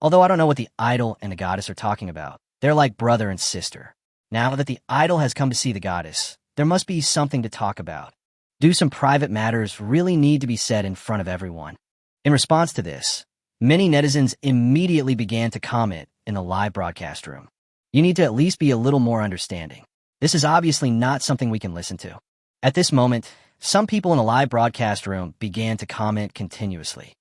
Although I don't know what the idol and the goddess are talking about, they're like brother and sister. Now that the idol has come to see the goddess, there must be something to talk about. Do some private matters really need to be said in front of everyone?" In response to this, many netizens immediately began to comment in the live broadcast room. "You need to at least be a little more understanding. This is obviously not something we can listen to." At this moment, some people in the live broadcast room began to comment continuously.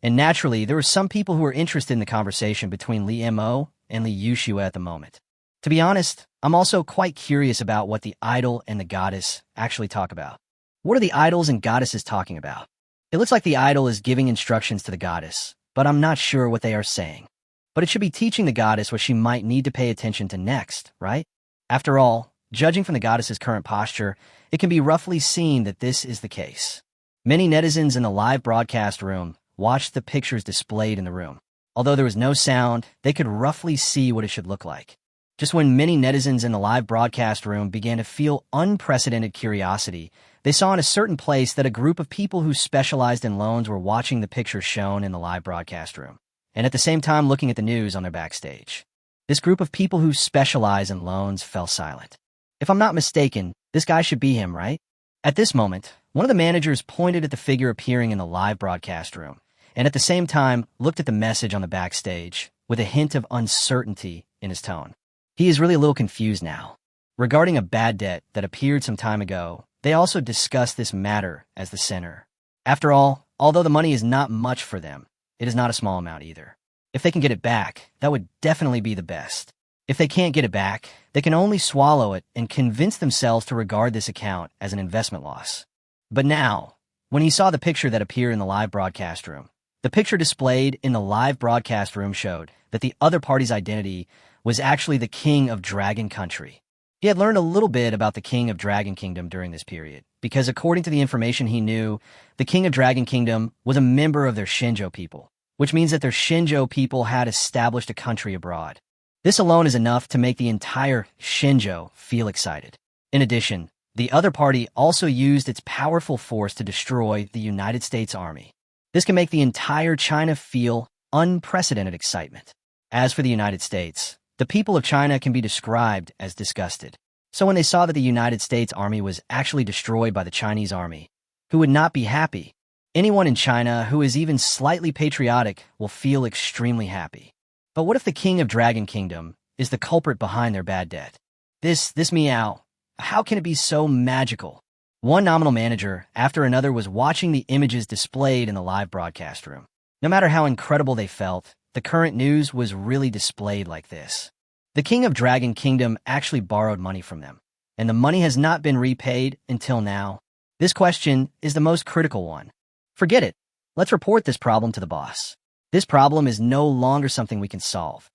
And naturally, there were some people who were interested in the conversation between Liu and Liu Xue at the moment. To be honest, I'm also quite curious about what the idol and the goddess actually talk about. What are the idols and goddesses talking about? It looks like the idol is giving instructions to the goddess, but I'm not sure what they are saying. But it should be teaching the goddess what she might need to pay attention to next, right? After all, judging from the goddess's current posture, it can be roughly seen that this is the case. Many netizens in the live broadcast room watched the pictures displayed in the room. Although there was no sound, they could roughly see what it should look like. Just when many netizens in the live broadcast room began to feel unprecedented curiosity, they saw in a certain place that a group of people who specialized in loans were watching the pictures shown in the live broadcast room, and at the same time looking at the news on their backstage. This group of people who specialize in loans fell silent. If I'm not mistaken, this guy should be him, right? At this moment, one of the managers pointed at the figure appearing in the live broadcast room, and at the same time looked at the message on the backstage with a hint of uncertainty in his tone. He is really a little confused now. Regarding a bad debt that appeared some time ago, they also discussed this matter as the center. After all, although the money is not much for them, it is not a small amount either. If they can get it back, that would definitely be the best. If they can't get it back, they can only swallow it and convince themselves to regard this account as an investment loss. But now, when he saw the picture that appeared in the live broadcast room, the picture displayed in the live broadcast room showed that the other party's identity was actually the King of Dragon Country. He had learned a little bit about the King of Dragon Kingdom during this period, because according to the information he knew, the King of Dragon Kingdom was a member of their Shinjo people, which means that their Shinjo people had established a country abroad. This alone is enough to make the entire Shinjo feel excited. In addition, the other party also used its powerful force to destroy the United States Army. This can make the entire China feel unprecedented excitement. As for the United States, the people of China can be described as disgusted. So when they saw that the United States Army was actually destroyed by the Chinese army, who would not be happy? Anyone in China who is even slightly patriotic will feel extremely happy. But what if the king of Dragon Kingdom is the culprit behind their bad debt? This meow, how can it be so magical? One nominal manager after another was watching the images displayed in the live broadcast room. No matter how incredible they felt, the current news was really displayed like this. The king of Dragon Kingdom actually borrowed money from them, and the money has not been repaid until now. This question is the most critical one. Forget it. Let's report this problem to the boss. This problem is no longer something we can solve.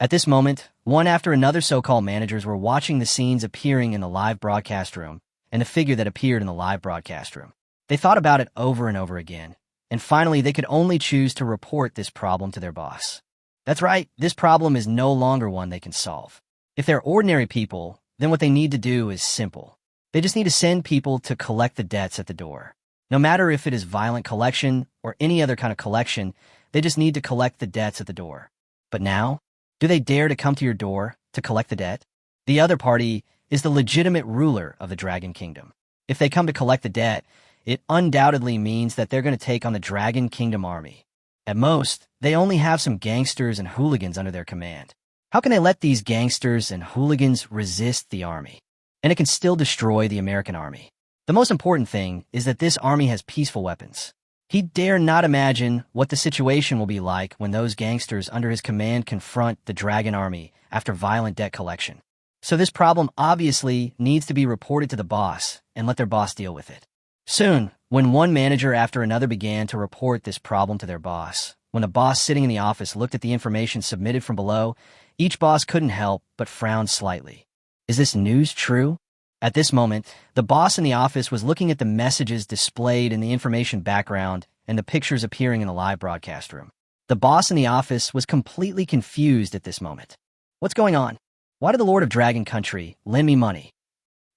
At this moment, one after another so-called managers were watching the scenes appearing in the live broadcast room and the figure that appeared in the live broadcast room. They thought about it over and over again, and finally they could only choose to report this problem to their boss. That's right, this problem is no longer one they can solve. If they're ordinary people, then what they need to do is simple. They just need to send people to collect the debts at the door. No matter if it is violent collection or any other kind of collection, they just need to collect the debts at the door. But now, do they dare to come to your door to collect the debt? The other party is the legitimate ruler of the Dragon Kingdom. If they come to collect the debt, it undoubtedly means that they're going to take on the Dragon Kingdom army. At most, they only have some gangsters and hooligans under their command. How can they let these gangsters and hooligans resist the army? And it can still destroy the American army. The most important thing is that this army has peaceful weapons. He dare not imagine what the situation will be like when those gangsters under his command confront the Dragon army after violent debt collection. So this problem obviously needs to be reported to the boss and let their boss deal with it. Soon, when one manager after another began to report this problem to their boss, when the boss sitting in the office looked at the information submitted from below, each boss couldn't help but frown slightly. Is this news true? At this moment, the boss in the office was looking at the messages displayed in the information background and the pictures appearing in the live broadcast room. The boss in the office was completely confused at this moment. What's going on? Why did the Lord of Dragon Country lend me money?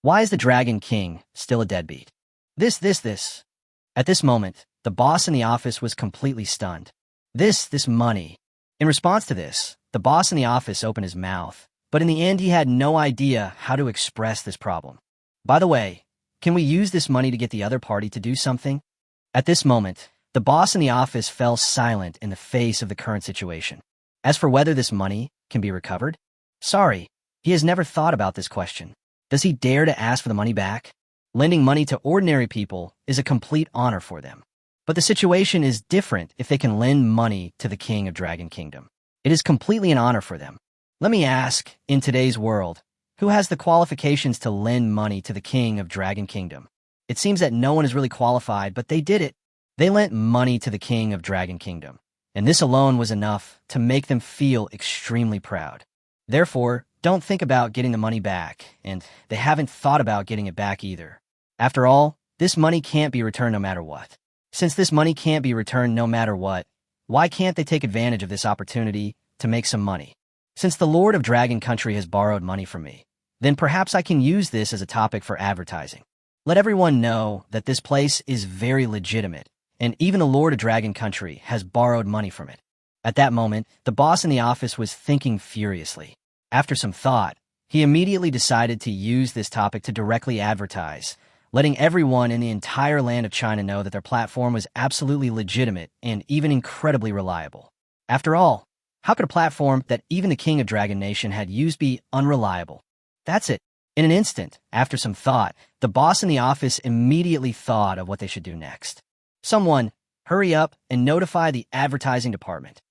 Why is the Dragon King still a deadbeat? This. At this moment, the boss in the office was completely stunned. This money. In response to this, the boss in the office opened his mouth. But in the end, he had no idea how to express this problem. By the way, can we use this money to get the other party to do something? At this moment, the boss in the office fell silent in the face of the current situation. As for whether this money can be recovered, sorry, he has never thought about this question. Does he dare to ask for the money back? Lending money to ordinary people is a complete honor for them. But the situation is different if they can lend money to the King of Dragon Kingdom. It is completely an honor for them. Let me ask, in today's world, who has the qualifications to lend money to the King of Dragon Kingdom? It seems that no one is really qualified, but they did it. They lent money to the King of Dragon Kingdom, and this alone was enough to make them feel extremely proud. Therefore, don't think about getting the money back, and they haven't thought about getting it back either. After all, this money can't be returned no matter what. Since this money can't be returned no matter what, why can't they take advantage of this opportunity to make some money? Since the Lord of Dragon Country has borrowed money from me, then perhaps I can use this as a topic for advertising. Let everyone know that this place is very legitimate, and even the Lord of Dragon Country has borrowed money from it. At that moment, the boss in the office was thinking furiously. After some thought, he immediately decided to use this topic to directly advertise, letting everyone in the entire land of China know that their platform was absolutely legitimate and even incredibly reliable. After all, how could a platform that even the King of Dragon Nation had used be unreliable? That's it. In an instant, after some thought, the boss in the office immediately thought of what they should do next. Someone, hurry up and notify the advertising department.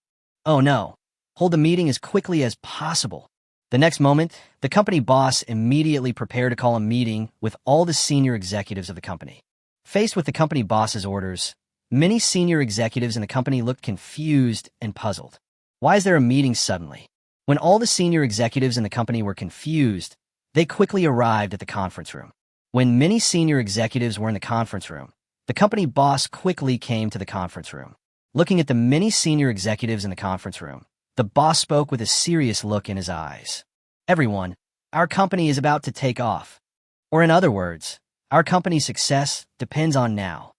Oh no, hold the meeting as quickly as possible. The next moment, the company boss immediately prepared to call a meeting with all the senior executives of the company. Faced with the company boss's orders, many senior executives in the company looked confused and puzzled. Why is there a meeting suddenly? When all the senior executives in the company were confused, they quickly arrived at the conference room. When many senior executives were in the conference room, the company boss quickly came to the conference room. Looking at the many senior executives in the conference room, the boss spoke with a serious look in his eyes. Everyone, our company is about to take off. Or in other words, our company's success depends on now.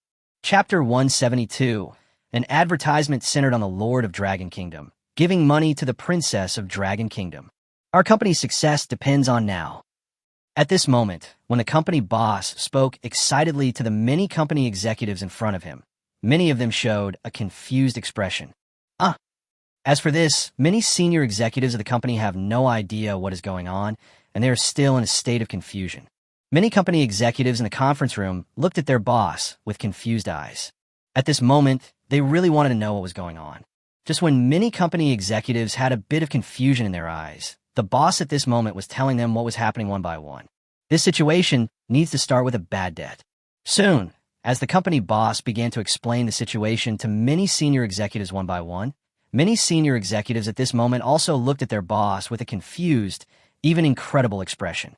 Chapter 172, an advertisement centered on the Lord of Dragon Kingdom, giving money to the Princess of Dragon Kingdom. Our company's success depends on now. At this moment, when the company boss spoke excitedly to the many company executives in front of him, many of them showed a confused expression. As for this, many senior executives of the company have no idea what is going on, and they are still in a state of confusion. Many company executives in the conference room looked at their boss with confused eyes. At this moment, they really wanted to know what was going on. Just when many company executives had a bit of confusion in their eyes, the boss at this moment was telling them what was happening one by one. This situation needs to start with a bad debt. Soon, as the company boss began to explain the situation to many senior executives one by one, many senior executives at this moment also looked at their boss with a confused, even incredible expression.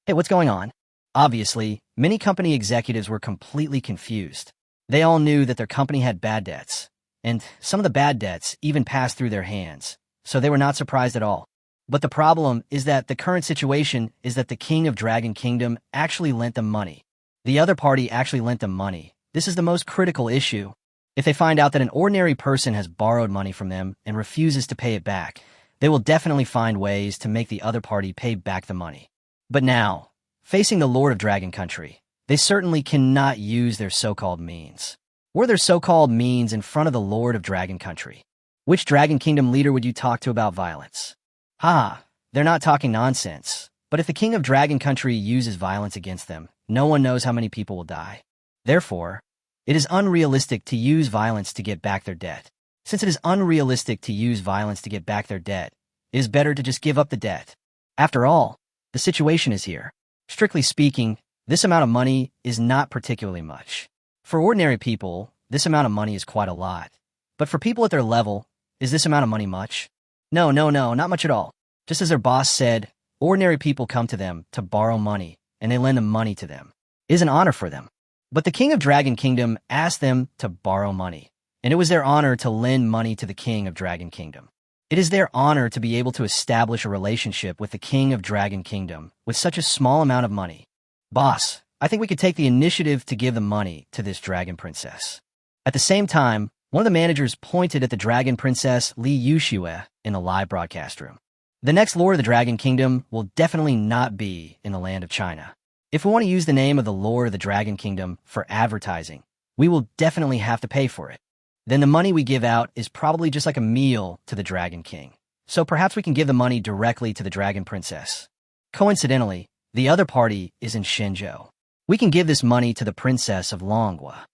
Hey, what's going on? Obviously, many company executives were completely confused. They all knew that their company had bad debts, and some of the bad debts even passed through their hands, so they were not surprised at all. But the problem is that the current situation is that the King of Dragon Kingdom actually lent them money. The other party actually lent them money. This is the most critical issue. If they find out that an ordinary person has borrowed money from them and refuses to pay it back, they will definitely find ways to make the other party pay back the money. But now, facing the Lord of Dragon Country, they certainly cannot use their so-called means. Were their so-called means in front of the Lord of Dragon Country? Which Dragon Kingdom leader would you talk to about violence? They're not talking nonsense. But if the King of Dragon Country uses violence against them, no one knows how many people will die. Therefore, it is unrealistic to use violence to get back their debt. Since it is unrealistic to use violence to get back their debt, it is better to just give up the debt. After all, the situation is here. Strictly speaking, this amount of money is not particularly much. For ordinary people, this amount of money is quite a lot. But for people at their level, is this amount of money much? No, not much at all. Just as their boss said, ordinary people come to them to borrow money, and they lend them money to them. It is an honor for them. But the King of Dragon Kingdom asked them to borrow money, and it was their honor to lend money to the King of Dragon Kingdom. It is their honor to be able to establish a relationship with the King of Dragon Kingdom with such a small amount of money. Boss, I think we could take the initiative to give the money to this Dragon Princess. At the same time, one of the managers pointed at the Dragon Princess Li Yuxue in the live broadcast room. The next Lord of the Dragon Kingdom will definitely not be in the land of China. If we want to use the name of the Lord of the Dragon Kingdom for advertising, we will definitely have to pay for it. Then the money we give out is probably just like a meal to the Dragon King. So perhaps we can give the money directly to the Dragon Princess. Coincidentally, the other party is in Shenzhou. We can give this money to the Princess of Manhwa.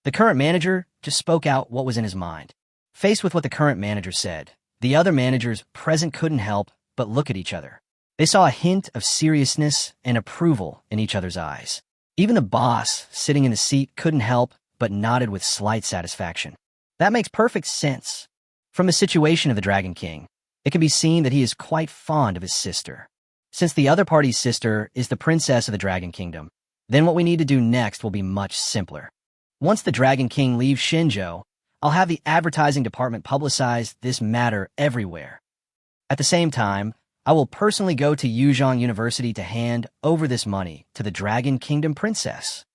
The current manager just spoke out what was in his mind. Faced with what the current manager said, the other managers present couldn't help but look at each other. They saw a hint of seriousness and approval in each other's eyes. Even the boss, sitting in the seat, couldn't help but nodded with slight satisfaction. That makes perfect sense. From the situation of the Dragon King, it can be seen that he is quite fond of his sister. Since the other party's sister is the Princess of the Dragon Kingdom, then what we need to do next will be much simpler. Once the Dragon King leaves Shenzhou, I'll have the advertising department publicize this matter everywhere. At the same time, I will personally go to Yuzhong University to hand over this money to the Dragon Kingdom Princess.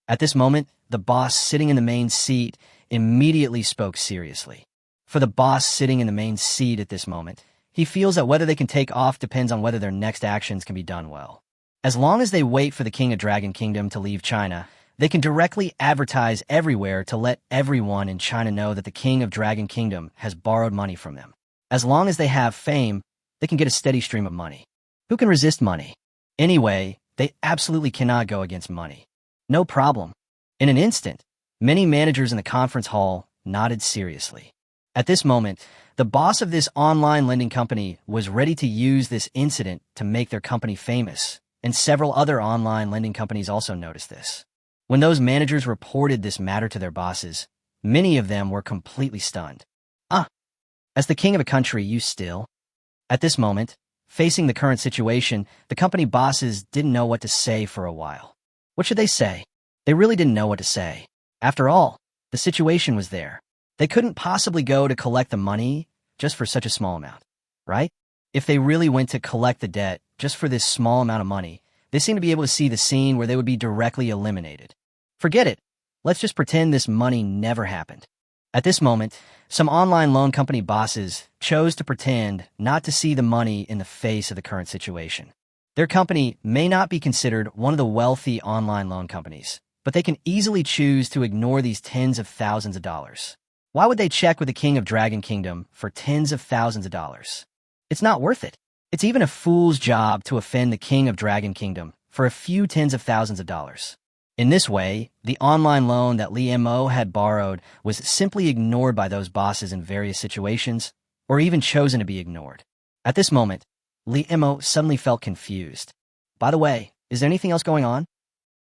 At this moment, the boss sitting in the main seat immediately spoke seriously. For the boss sitting in the main seat at this moment, he feels that whether they can take off depends on whether their next actions can be done well. As long as they wait for the King of Dragon Kingdom to leave China, they can directly advertise everywhere to let everyone in China know that the King of Dragon Kingdom has borrowed money from them. As long as they have fame, they can get a steady stream of money. Who can resist money? Anyway, they absolutely cannot go against money. No problem. In an instant, many managers in the conference hall nodded seriously. At this moment, the boss of this online lending company was ready to use this incident to make their company famous, and several other online lending companies also noticed this. When those managers reported this matter to their bosses, many of them were completely stunned. As the king of a country, you still? At this moment, facing the current situation, the company bosses didn't know what to say for a while. What should they say? They really didn't know what to say. After all, the situation was there. They couldn't possibly go to collect the money just for such a small amount, right? If they really went to collect the debt just for this small amount of money, they seemed to be able to see the scene where they would be directly eliminated. Forget it. Let's just pretend this money never happened. At this moment, some online loan company bosses chose to pretend not to see the money in the face of the current situation. Their company may not be considered one of the wealthy online loan companies, but they can easily choose to ignore these tens of thousands of dollars. Why would they check with the king of Dragon Kingdom for tens of thousands of dollars? It's not worth it. It's even a fool's job to offend the king of Dragon Kingdom for a few tens of thousands of dollars. In this way, the online loan that Li Mo had borrowed was simply ignored by those bosses in various situations, or even chosen to be ignored. At this moment, Li Mo suddenly felt confused. By the way, is there anything else going on?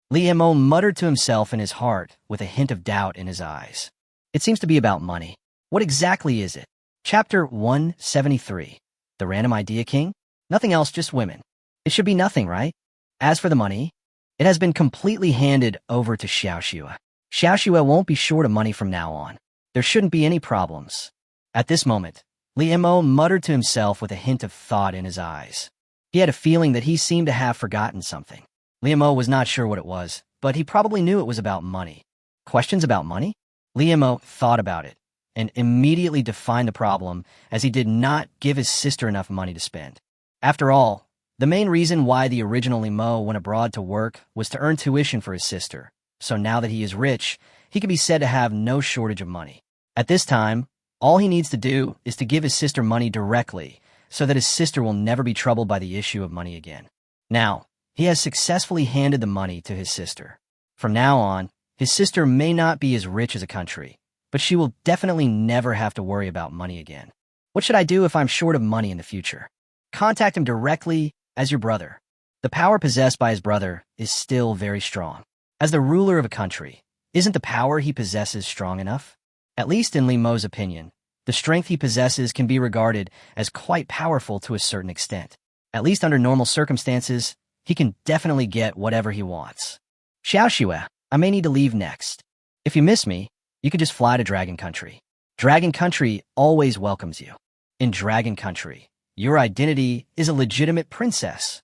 Li Mo muttered to himself in his heart with a hint of doubt in his eyes. It seems to be about money. What exactly is it? Chapter 173. The Random Idea King? Nothing else, just women. It should be nothing, right? As for the money, it has been completely handed over to Xiaoxue. Xiaoxue won't be short of money from now on. There shouldn't be any problems. At this moment, Li Mo muttered to himself with a hint of thought in his eyes. He had a feeling that he seemed to have forgotten something. Li Mo was not sure what it was, but he probably knew it was about money. Questions about money? Li Mo thought about it and immediately defined the problem, as he did not give his sister enough money to spend. After all, the main reason why the original Li Mo went abroad to work was to earn tuition for his sister, so now that he is rich, he can be said to have no shortage of money. At this time, all he needs to do is to give his sister money directly, so that his sister will never be troubled by the issue of money again. Now, he has successfully handed the money to his sister. From now on, his sister may not be as rich as a country, but she will definitely never have to worry about money again. What should I do if I'm short of money in the future? Contact him directly as your brother. The power possessed by his brother is still very strong. As the ruler of a country, isn't the power he possesses strong enough? At least in Li Mo's opinion, the strength he possesses can be regarded as quite powerful to a certain extent. At least under normal circumstances, he can definitely get whatever he wants. Xiaoxue, I may need to leave next. If you miss me, you can just fly to Dragon Country. Dragon Country always welcomes you. In Dragon Country, your identity is a legitimate princess.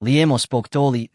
Li Mo spoke dully.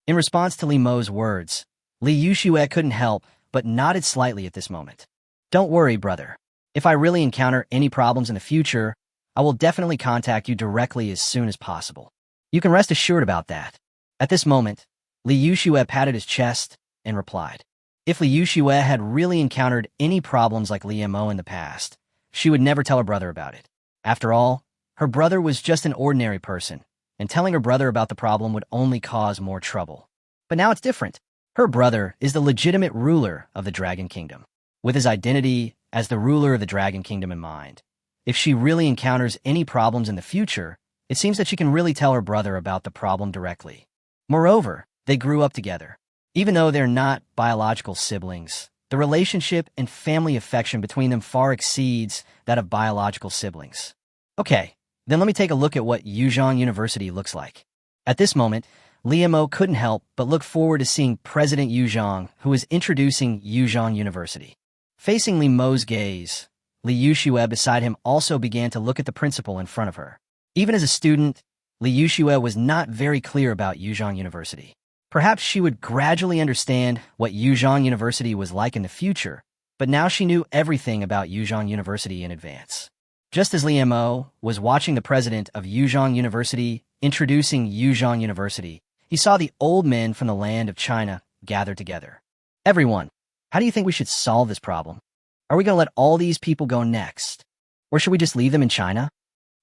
In response to Li Mo's words, Li Yuxue couldn't help but nodded slightly at this moment. Don't worry, brother. If I really encounter any problems in the future, I will definitely contact you directly as soon as possible. You can rest assured about that. At this moment, Li Yuxue patted his chest and replied. If Li Yuxue had really encountered any problems like Li Mo in the past, she would never tell her brother about it. After all, her brother was just an ordinary person, and telling her brother about the problem would only cause more trouble. But now it's different. Her brother is the legitimate ruler of the Dragon Kingdom, with his identity as the ruler of the Dragon Kingdom in mind. If she really encounters any problems in the future, it seems that she can really tell her brother about the problem directly. Moreover, they grew up together. Even though they're not biological siblings, the relationship and family affection between them far exceeds that of biological siblings. Okay, then let me take a look at what Yuzhong University looks like. At this moment, Li Mo couldn't help but look forward to seeing President Yuzhong, who was introducing Yuzhong University. Facing Li Mo's gaze, Li Yuxue beside him also began to look at the principal in front of her. Even as a student, Li Yuxue was not very clear about Yuzhong University. Perhaps she would gradually understand what Yuzhong University was like in the future, but now she knew everything about Yuzhong University in advance. Just as Li Mo was watching the president of Yuzhong University introducing Yuzhong University, he saw the old men from the land of China gathered together. Everyone, how do you think we should solve this problem? Are we going to let all these people go next? Or should we just leave them in China?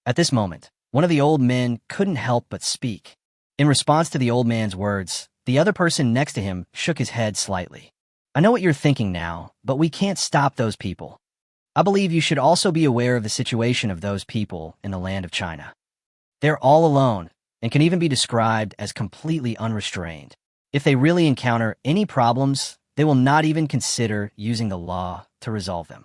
At this moment, one of the old men couldn't help but speak. In response to the old man's words, the other person next to him shook his head slightly. I know what you're thinking now, but we can't stop those people. I believe you should also be aware of the situation of those people in the land of China. They're all alone and can even be described as completely unrestrained. If they really encounter any problems, they will not even consider using the law to resolve them.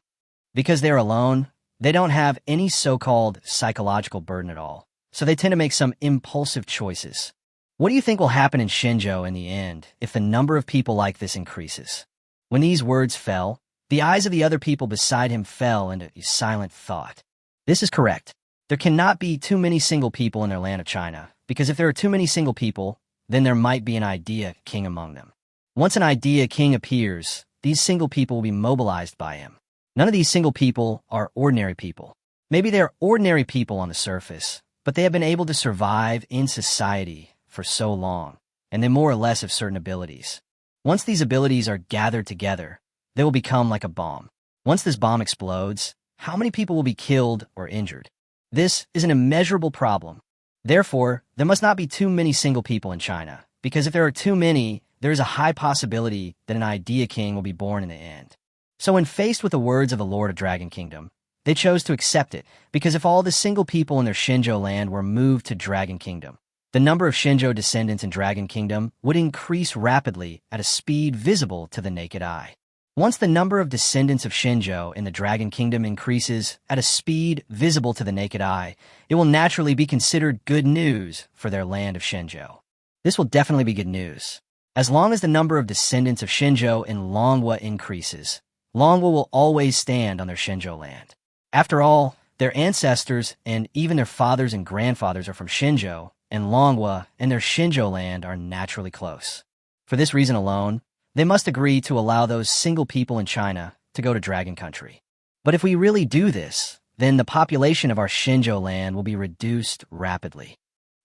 Because they're alone, they don't have any so-called psychological burden at all, so they tend to make some impulsive choices. What do you think will happen in Shenzhou in the end if the number of people like this increases? When these words fell, the eyes of the other people beside him fell into silent thought. This is correct. There cannot be too many single people in their land of China, because if there are too many single people, then there might be an idea king among them. Once an idea king appears, these single people will be mobilized by him. None of these single people are ordinary people. Maybe they are ordinary people on the surface, but they have been able to survive in society for so long, and they more or less have certain abilities. Once these abilities are gathered together, they will become like a bomb. Once this bomb explodes, how many people will be killed or injured? This is an immeasurable problem. Therefore, there must not be too many single people in China, because if there are too many, there is a high possibility that an idea king will be born in the end. So when faced with the words of the Lord of Dragon Kingdom, they chose to accept it, because if all the single people in their Shinjo land were moved to Dragon Kingdom, the number of Shinjo descendants in Dragon Kingdom would increase rapidly at a speed visible to the naked eye. Once the number of descendants of Shinjo in the Dragon Kingdom increases at a speed visible to the naked eye, it will naturally be considered good news for their land of Shinjo. This will definitely be good news. As long as the number of descendants of Shinjo in Manhwa increases, Manhwa will always stand on their Shinjo land. After all, their ancestors and even their fathers and grandfathers are from Shinjo, and Manhwa and their Shinjo land are naturally close. For this reason alone, they must agree to allow those single people in China to go to Dragon Country. But if we really do this, then the population of our Shinjo land will be reduced rapidly.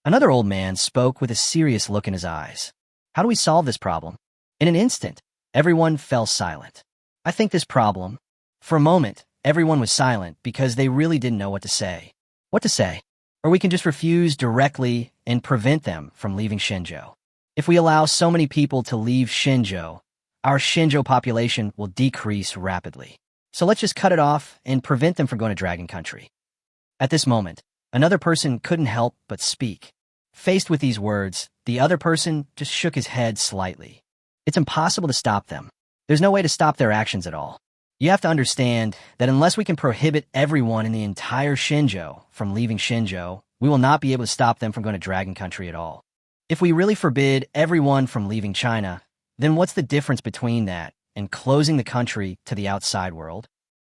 Another old man spoke with a serious look in his eyes. How do we solve this problem? In an instant, everyone fell silent. I think this problem. For a moment, everyone was silent because they really didn't know what to say. What to say? Or we can just refuse directly and prevent them from leaving Shinjo. If we allow so many people to leave Shinjo, our Shinjo population will decrease rapidly. So let's just cut it off and prevent them from going to Dragon Country. At this moment, another person couldn't help but speak. Faced with these words, the other person just shook his head slightly. It's impossible to stop them. There's no way to stop their actions at all. You have to understand that unless we can prohibit everyone in the entire Shinjo from leaving Shinjo, we will not be able to stop them from going to Dragon Country at all. If we really forbid everyone from leaving China, then what's the difference between that and closing the country to the outside world?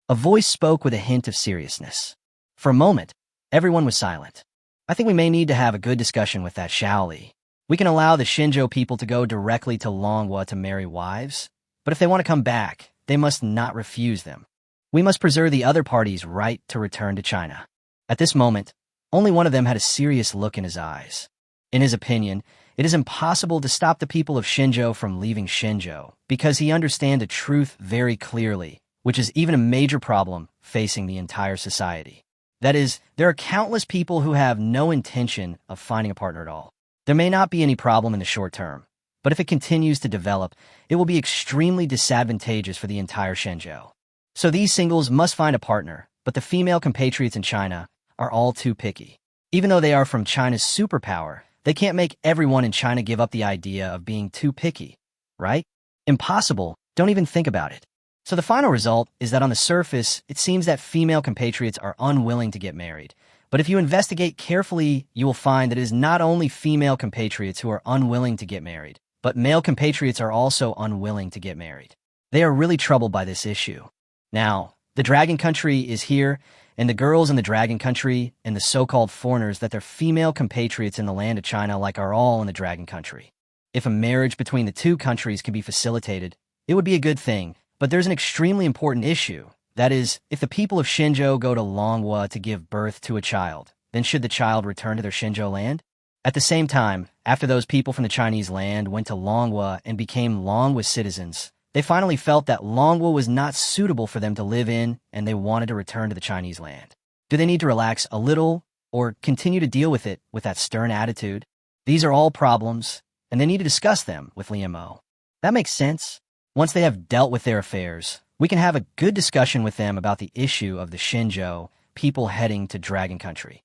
A voice spoke with a hint of seriousness. For a moment, everyone was silent. I think we may need to have a good discussion with that Shaoli. We can allow the Shinjo people to go directly to Manhwa to marry wives, but if they want to come back, they must not refuse them. We must preserve the other party's right to return to China. At this moment, only one of them had a serious look in his eyes. In his opinion, it is impossible to stop the people of Shinjo from leaving Shinjo because he understands the truth very clearly, which is even a major problem facing the entire society. That is, there are countless people who have no intention of finding a partner at all. There may not be any problem in the short term, but if it continues to develop, it will be extremely disadvantageous for the entire Shinjo. So these singles must find a partner, but the female compatriots in China are all too picky. Even though they are from China's superpower, they can't make everyone in China give up the idea of being too picky, right? Impossible. Don't even think about it. So the final result is that on the surface, it seems that female compatriots are unwilling to get married. But if you investigate carefully, you will find that it is not only female compatriots who are unwilling to get married, but male compatriots are also unwilling to get married. They are really troubled by this issue. Now, the Dragon Country is here, and the girls in the Dragon Country and the so-called foreigners that their female compatriots in the land of China are all in the Dragon Country. If a marriage between the two countries can be facilitated, it would be a good thing, but there's an extremely important issue. That is, if the people of Shinjo go to Manhwa to give birth to a child, then should the child return to their Shinjo land? At the same time, after those people from the Chinese land went to Manhwa and became Manhwa citizens, they finally felt that Manhwa was not suitable for them to live in, and they wanted to return to the Chinese land. Do they need to relax a little, or continue to deal with it with that stern attitude? These are all problems, and they need to discuss them with Liamo. That makes sense. Once they have dealt with their affairs, we can have a good discussion with them about the issue of the Shinjo people heading to Dragon Country.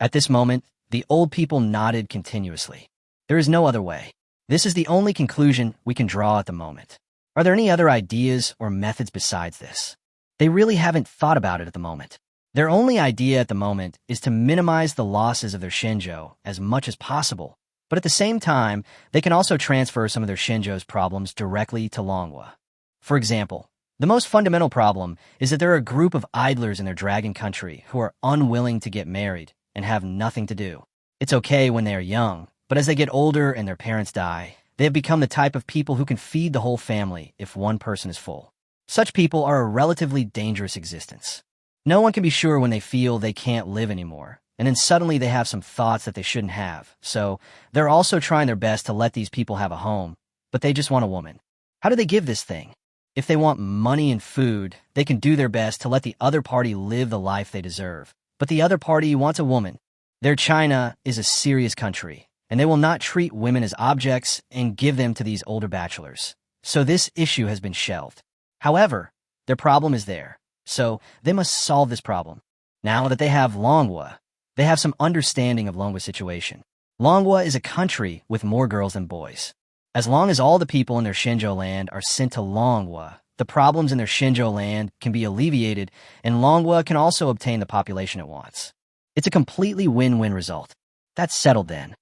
At this moment, the old people nodded continuously. There is no other way. This is the only conclusion we can draw at the moment. Are there any other ideas or methods besides this? They really haven't thought about it at the moment. Their only idea at the moment is to minimize the losses of their Shinjo as much as possible, but at the same time, they can also transfer some of their Shinjo's problems directly to Manhwa. For example, the most fundamental problem is that there are a group of idlers in their Dragon Country who are unwilling to get married and have nothing to do. It's okay when they are young, but as they get older and their parents die, they have become the type of people who can feed the whole family if one person is full. Such people are a relatively dangerous existence. No one can be sure when they feel they can't live anymore, and then suddenly they have some thoughts that they shouldn't have. So they're also trying their best to let these people have a home, but they just want a woman. How do they give this thing? If they want money and food, they can do their best to let the other party live the life they deserve. But the other party wants a woman. Their China is a serious country, and they will not treat women as objects and give them to these older bachelors. So this issue has been shelved. However, their problem is there, so they must solve this problem. Now that they have Manhwa, they have some understanding of Manhwa's situation. Manhwa is a country with more girls than boys. As long as all the people in their Shenzhou land are sent to Manhwa, the problems in their Shenzhou land can be alleviated, and Manhwa can also obtain the population it wants. It's a completely win-win result. That's settled then.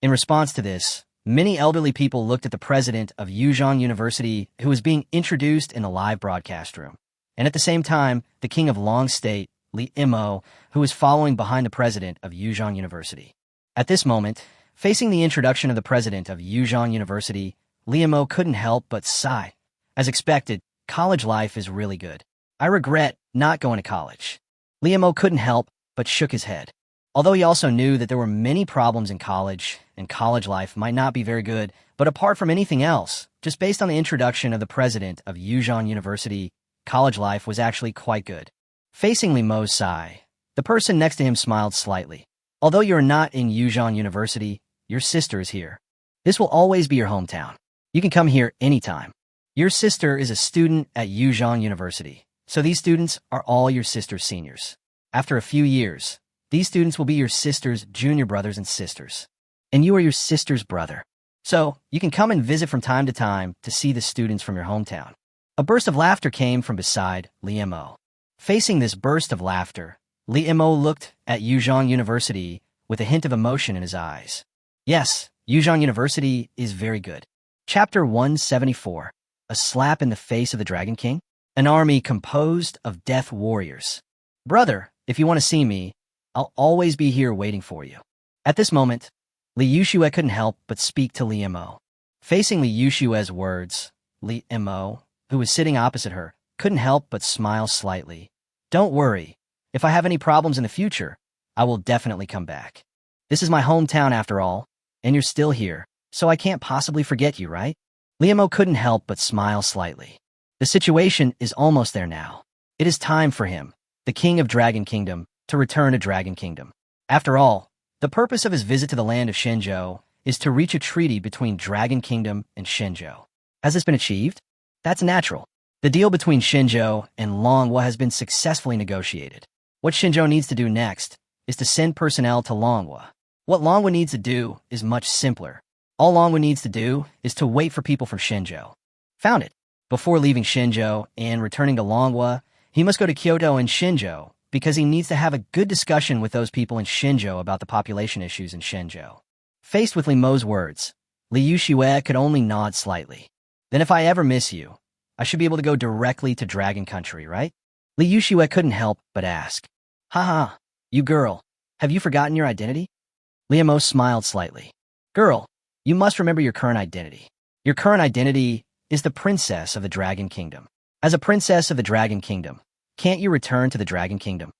In response to this, many elderly people looked at the president of Yuzhong University, who was being introduced in the live broadcast room, and at the same time, the king of Long State, Li Imo, who was following behind the president of Yuzhong University. At this moment, facing the introduction of the president of Yuzhong University, Li Imo couldn't help but sigh. As expected, college life is really good. I regret not going to college. Li Imo couldn't help but shook his head. Although he also knew that there were many problems in college, and college life might not be very good, but apart from anything else, just based on the introduction of the president of Yuzhong University, college life was actually quite good. Facing Li Mo's sigh, the person next to him smiled slightly. Although you're not in Yuzhong University, your sister is here. This will always be your hometown. You can come here anytime. Your sister is a student at Yuzhong University, so these students are all your sister's seniors. After a few years, these students will be your sister's junior brothers and sisters. And you are your sister's brother. So, you can come and visit from time to see the students from your hometown. A burst of laughter came from beside Li Mo. Facing this burst of laughter, Li Mo looked at Yuzhong University with a hint of emotion in his eyes. Yes, Yuzhong University is very good. Chapter 174. A slap in the face of the Dragon King? An army composed of death warriors. Brother, if you want to see me, I'll always be here waiting for you. At this moment, Li Yuxue couldn't help but speak to Li Mo. Facing Li Yuxue's words, Li Mo, who was sitting opposite her, couldn't help but smile slightly. Don't worry. If I have any problems in the future, I will definitely come back. This is my hometown after all, and you're still here, so I can't possibly forget you, right? Li Mo couldn't help but smile slightly. The situation is almost there now. It is time for him, the king of Dragon Kingdom, to return to Dragon Kingdom. After all, the purpose of his visit to the land of Shenzhou is to reach a treaty between Dragon Kingdom and Shenzhou. Has this been achieved? That's natural. The deal between Shenzhou and Manhwa has been successfully negotiated. What Shenzhou needs to do next is to send personnel to Manhwa. What Manhwa needs to do is much simpler. All Manhwa needs to do is to wait for people from Shenzhou. Found it. Before leaving Shenzhou and returning to Manhwa, he must go to Kyoto and Shenzhou because he needs to have a good discussion with those people in Shenzhou about the population issues in Shenzhou. Faced with Li Mo's words, Li Yuxue could only nod slightly. Then if I ever miss you, I should be able to go directly to Dragon Country, right? Li Yuxue couldn't help but ask. Haha, you girl, have you forgotten your identity? Li Mo smiled slightly. Girl, you must remember your current identity. Your current identity is the princess of the Dragon Kingdom. As a princess of the Dragon Kingdom, can't you return to the Dragon Kingdom?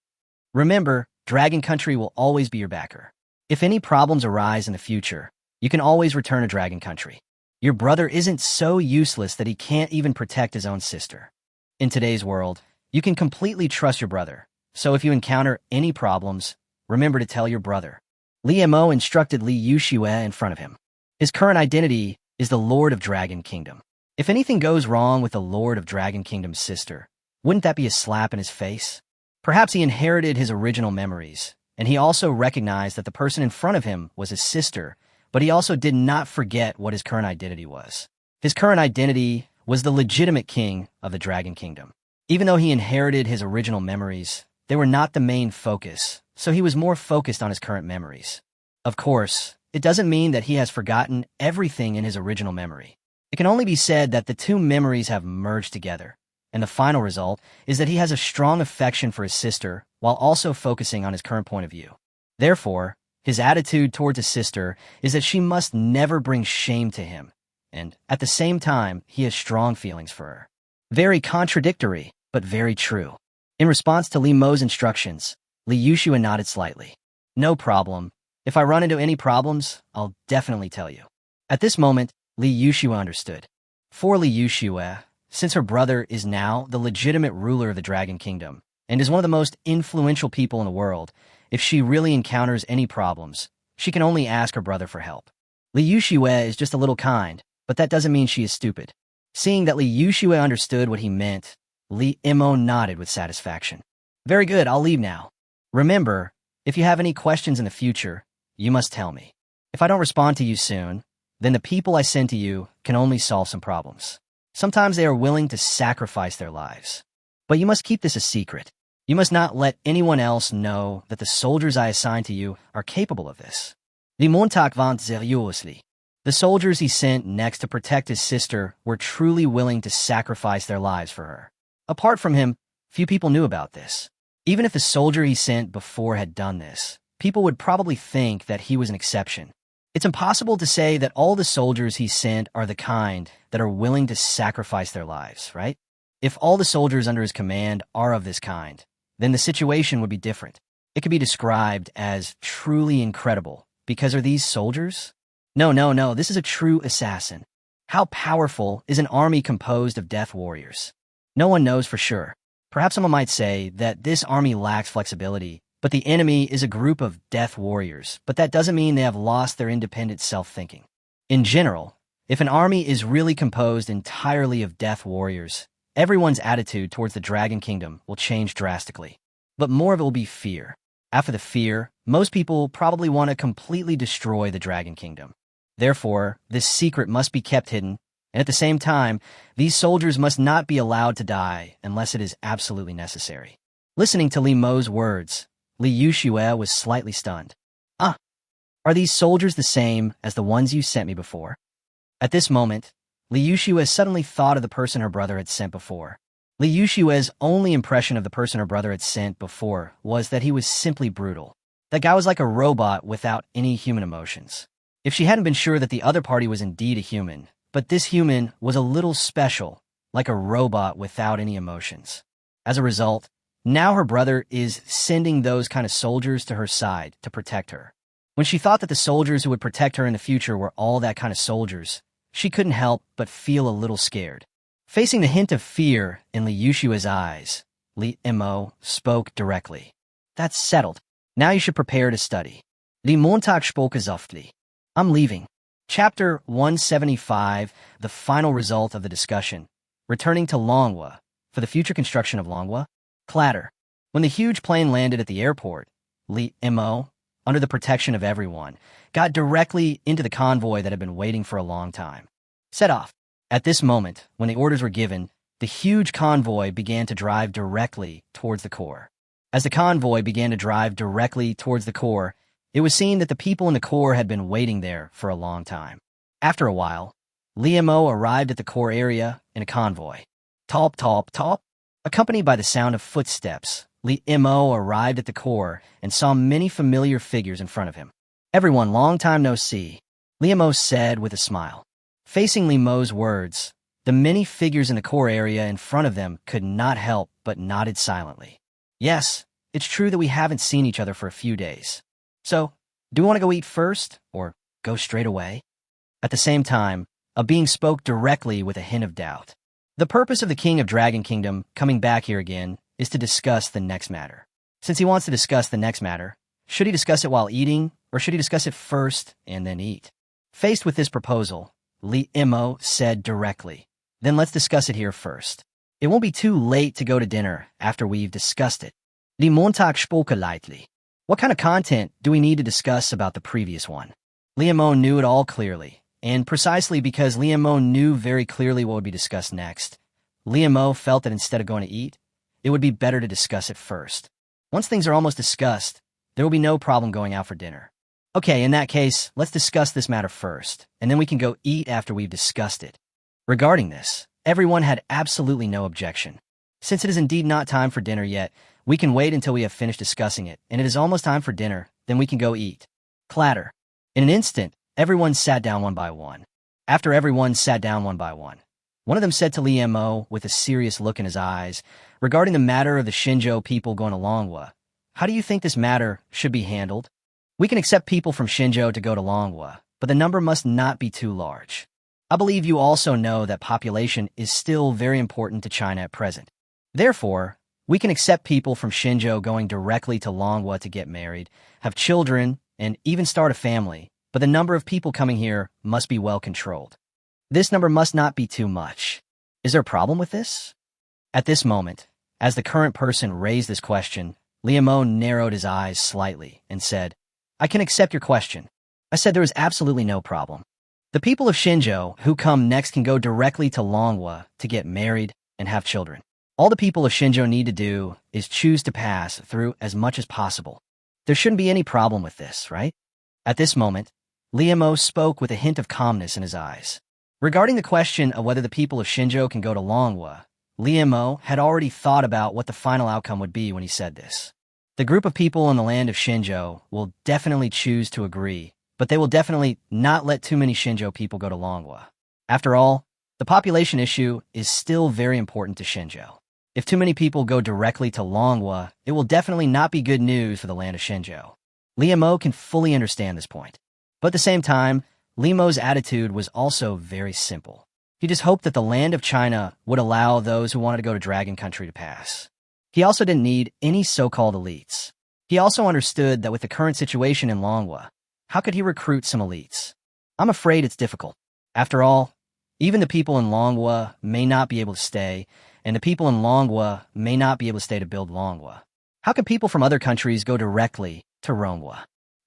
Remember, Dragon Country will always be your backer. If any problems arise in the future, you can always return to Dragon Country. Your brother isn't so useless that he can't even protect his own sister. In today's world, you can completely trust your brother. So if you encounter any problems, remember to tell your brother. Li Mo instructed Li Yuxue in front of him. His current identity is the Lord of Dragon Kingdom. If anything goes wrong with the Lord of Dragon Kingdom's sister, wouldn't that be a slap in his face? Perhaps he inherited his original memories, and he also recognized that the person in front of him was his sister, but he also did not forget what his current identity was. His current identity was the legitimate king of the Dragon Kingdom. Even though he inherited his original memories, they were not the main focus, so he was more focused on his current memories. Of course, it doesn't mean that he has forgotten everything in his original memory. It can only be said that the two memories have merged together, and the final result is that he has a strong affection for his sister while also focusing on his current point of view. Therefore, his attitude towards his sister is that she must never bring shame to him, and at the same time, he has strong feelings for her. Very contradictory, but very true. In response to Li Mo's instructions, Li Yuxue nodded slightly. No problem. If I run into any problems, I'll definitely tell you. At this moment, Li Yuxue understood. For Li Yuxue, since her brother is now the legitimate ruler of the Dragon Kingdom and is one of the most influential people in the world, if she really encounters any problems, she can only ask her brother for help. Li Yuxiue is just a little kind, but that doesn't mean she is stupid. Seeing that Li Yuxiue understood what he meant, Li Imo nodded with satisfaction. Very good, I'll leave now. Remember, if you have any questions in the future, you must tell me. If I don't respond to you soon, then the people I send to you can only solve some problems. Sometimes they are willing to sacrifice their lives. But you must keep this a secret. You must not let anyone else know that the soldiers I assign to you are capable of this. Die Montag want seriously. The soldiers he sent next to protect his sister were truly willing to sacrifice their lives for her. Apart from him, few people knew about this. Even if the soldier he sent before had done this, people would probably think that he was an exception. It's impossible to say that all the soldiers he sent are the kind that are willing to sacrifice their lives, right? If all the soldiers under his command are of this kind, then the situation would be different. It could be described as truly incredible, because are these soldiers? No, this is a true assassin. How powerful is an army composed of death warriors? No one knows for sure. Perhaps someone might say that this army lacks flexibility, but the enemy is a group of death warriors, but that doesn't mean they have lost their independent self-thinking. In general, if an army is really composed entirely of death warriors, everyone's attitude towards the Dragon Kingdom will change drastically. But more of it will be fear. After the fear, most people probably want to completely destroy the Dragon Kingdom. Therefore, this secret must be kept hidden, and at the same time, these soldiers must not be allowed to die unless it is absolutely necessary. Listening to Li Mo's words, Li Yuxiue was slightly stunned. Are these soldiers the same as the ones you sent me before? At this moment, Li Yuxiue suddenly thought of the person her brother had sent before. Li Yuxiue's only impression of the person her brother had sent before was that he was simply brutal. That guy was like a robot without any human emotions. If she hadn't been sure that the other party was indeed a human, but this human was a little special, like a robot without any emotions. As a result, now her brother is sending those kind of soldiers to her side to protect her. When she thought that the soldiers who would protect her in the future were all that kind of soldiers, she couldn't help but feel a little scared. Facing the hint of fear in Li Yuxiue's eyes, Li Imo spoke directly. That's settled. Now you should prepare to study. Die Montag spoke softly. I'm leaving. Chapter 175, the final result of the discussion. Returning to Manhwa. For the future construction of Manhwa. Clatter. When the huge plane landed at the airport, Li Imo, under the protection of everyone, got directly into the convoy that had been waiting for a long time. Set off. At this moment, when the orders were given, the huge convoy began to drive directly towards the core. As the convoy began to drive directly towards the core, it was seen that the people in the core had been waiting there for a long time. After a while, Li Imo arrived at the core area in a convoy. Top, top, top. Accompanied by the sound of footsteps, Li Imo arrived at the core and saw many familiar figures in front of him. Everyone, long time no see, Li Imo said with a smile. Facing Li Mo's words, the many figures in the core area in front of them could not help but nodded silently. Yes, it's true that we haven't seen each other for a few days. So, do we want to go eat first, or go straight away? At the same time, a being spoke directly with a hint of doubt. The purpose of the King of Dragon Kingdom coming back here again is to discuss the next matter. Since he wants to discuss the next matter, should he discuss it while eating, or should he discuss it first and then eat? Faced with this proposal, Li Imo said directly, then let's discuss it here first. It won't be too late to go to dinner after we've discussed it. Die Montag spoke lightly. What kind of content do we need to discuss about the previous one? Li Imo knew it all clearly, and precisely because Li Imo knew very clearly what would be discussed next, Li Imo felt that instead of going to eat, it would be better to discuss it first. Once things are almost discussed, there will be no problem going out for dinner. Okay, in that case, let's discuss this matter first, and then we can go eat after we've discussed it. Regarding this, everyone had absolutely no objection. Since it is indeed not time for dinner yet, we can wait until we have finished discussing it, and it is almost time for dinner, then we can go eat. Clatter. In an instant, everyone sat down one by one. After everyone sat down one by one of them said to Li Imo with a serious look in his eyes, regarding the matter of the Shinjo people going to Manhwa, how do you think this matter should be handled? We can accept people from Shinjo to go to Manhwa, but the number must not be too large. I believe you also know that population is still very important to China at present. Therefore, we can accept people from Xinzhou going directly to Longhua to get married, have children, and even start a family, but the number of people coming here must be well controlled. This number must not be too much. Is there a problem with this? At this moment, as the current person raised this question, Liamo narrowed his eyes slightly and said, I can accept your question. I said there is absolutely no problem. The people of Xinzhou who come next can go directly to Longhua to get married and have children. All the people of Xinzhou need to do is choose to pass through as much as possible. There shouldn't be any problem with this, right? At this moment, Liamo spoke with a hint of calmness in his eyes. Regarding the question of whether the people of Xinzhou can go to Longhua, Liamo had already thought about what the final outcome would be when he said this. The group of people in the land of Xinzhou will definitely choose to agree, but they will definitely not let too many Xinzhou people go to Longhua. After all, the population issue is still very important to Xinzhou. If too many people go directly to Longhua, it will definitely not be good news for the land of Xinzhou. Liamo can fully understand this point. But at the same time, Liamo's attitude was also very simple. He just hoped that the land of China would allow those who wanted to go to Dragon Country to pass. He also didn't need any so-called elites. He also understood that with the current situation in Longhua, how could he recruit some elites? I'm afraid it's difficult. After all, even the people in Longhua may not be able to stay, and the people in Longhua may not be able to stay to build Longhua. How can people from other countries go directly to Longhua?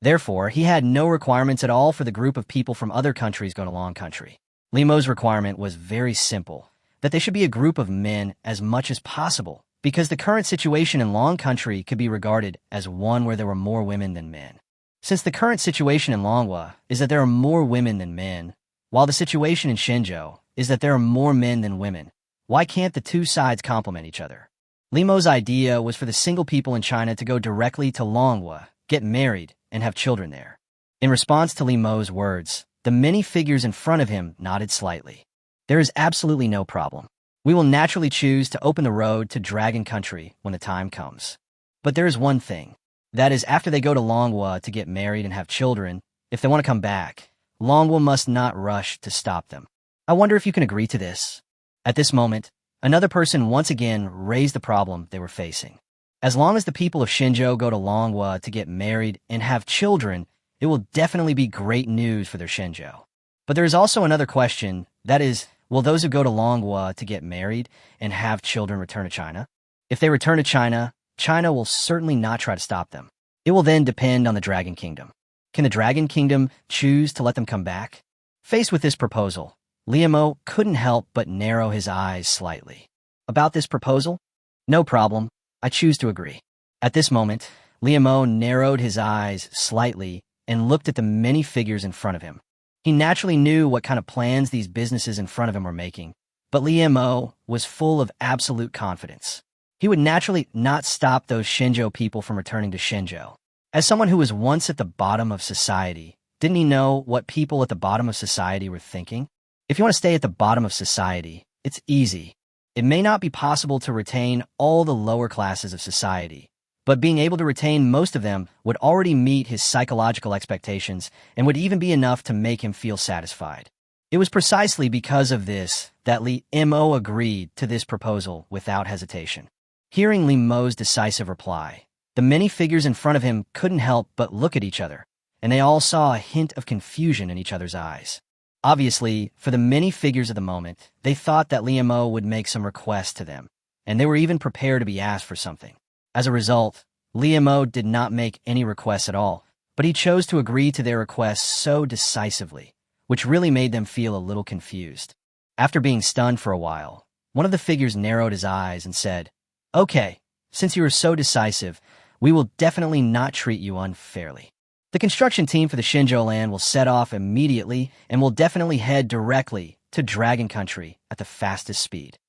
Therefore, he had no requirements at all for the group of people from other countries go to Long Country. Liamo's requirement was very simple, that they should be a group of men as much as possible, because the current situation in Long Country could be regarded as one where there were more women than men. Since the current situation in Longhua is that there are more women than men, while the situation in Xinzhou is that there are more men than women, why can't the two sides complement each other? Liamo's idea was for the single people in China to go directly to Longhua, get married, and have children there. In response to Liamo's words, the many figures in front of him nodded slightly. There is absolutely no problem. We will naturally choose to open the road to Dragon Country when the time comes. But there is one thing. That is, after they go to Longhua to get married and have children, if they want to come back, Longhua must not rush to stop them. I wonder if you can agree to this. At this moment, another person once again raised the problem they were facing. As long as the people of Xinzhou go to Longhua to get married and have children, it will definitely be great news for their Xinzhou. But there is also another question, that is, will those who go to Longhua to get married and have children return to China? If they return to China, China will certainly not try to stop them. It will then depend on the Dragon Kingdom. Can the Dragon Kingdom choose to let them come back? Faced with this proposal, Liamo couldn't help but narrow his eyes slightly. About this proposal? No problem. I choose to agree. At this moment, Liamo narrowed his eyes slightly and looked at the many figures in front of him. He naturally knew what kind of plans these businesses in front of him were making, but Liamo was full of absolute confidence. He would naturally not stop those Xinzhou people from returning to Xinzhou. As someone who was once at the bottom of society, didn't he know what people at the bottom of society were thinking? If you want to stay at the bottom of society, it's easy. It may not be possible to retain all the lower classes of society, but being able to retain most of them would already meet his psychological expectations and would even be enough to make him feel satisfied. It was precisely because of this that Liamo agreed to this proposal without hesitation. Hearing Liamo's decisive reply, the many figures in front of him couldn't help but look at each other, and they all saw a hint of confusion in each other's eyes. Obviously, for the many figures of the moment, they thought that Liamo would make some request to them, and they were even prepared to be asked for something. As a result, Liamo did not make any requests at all, but he chose to agree to their requests so decisively, which really made them feel a little confused. After being stunned for a while, one of the figures narrowed his eyes and said, "Okay, since you are so decisive, we will definitely not treat you unfairly. The construction team for the Xinzhou land will set off immediately and will definitely head directly to Dragon Country at the fastest speed.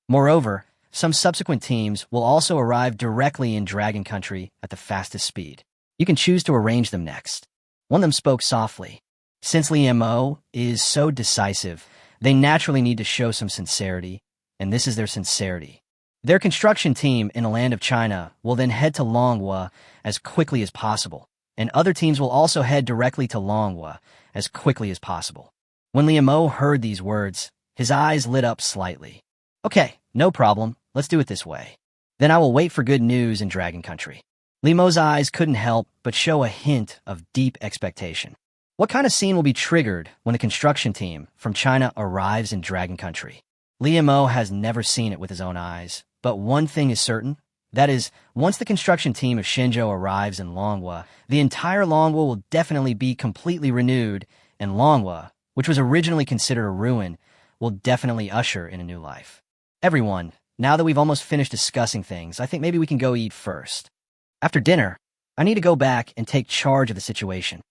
Moreover, some subsequent teams will also arrive directly in Dragon Country at the fastest speed. You can choose to arrange them next." One of them spoke softly. Since Liamo is so decisive, they naturally need to show some sincerity, and this is their sincerity. Their construction team in the land of China will then head to Longhua as quickly as possible, and other teams will also head directly to Longhua as quickly as possible. When Liu heard these words, his eyes lit up slightly. Okay, no problem. Let's do it this way. Then I will wait for good news in Dragon Country. Liu's eyes couldn't help but show a hint of deep expectation. What kind of scene will be triggered when the construction team from China arrives in Dragon Country? Liu has never seen it with his own eyes, but one thing is certain. That is, once the construction team of Shenzhou arrives in Manhwa, the entire Manhwa will definitely be completely renewed, and Manhwa, which was originally considered a ruin, will definitely usher in a new life. Everyone, now that we've almost finished discussing things, I think maybe we can go eat first. After dinner, I need to go back and take charge of the situation.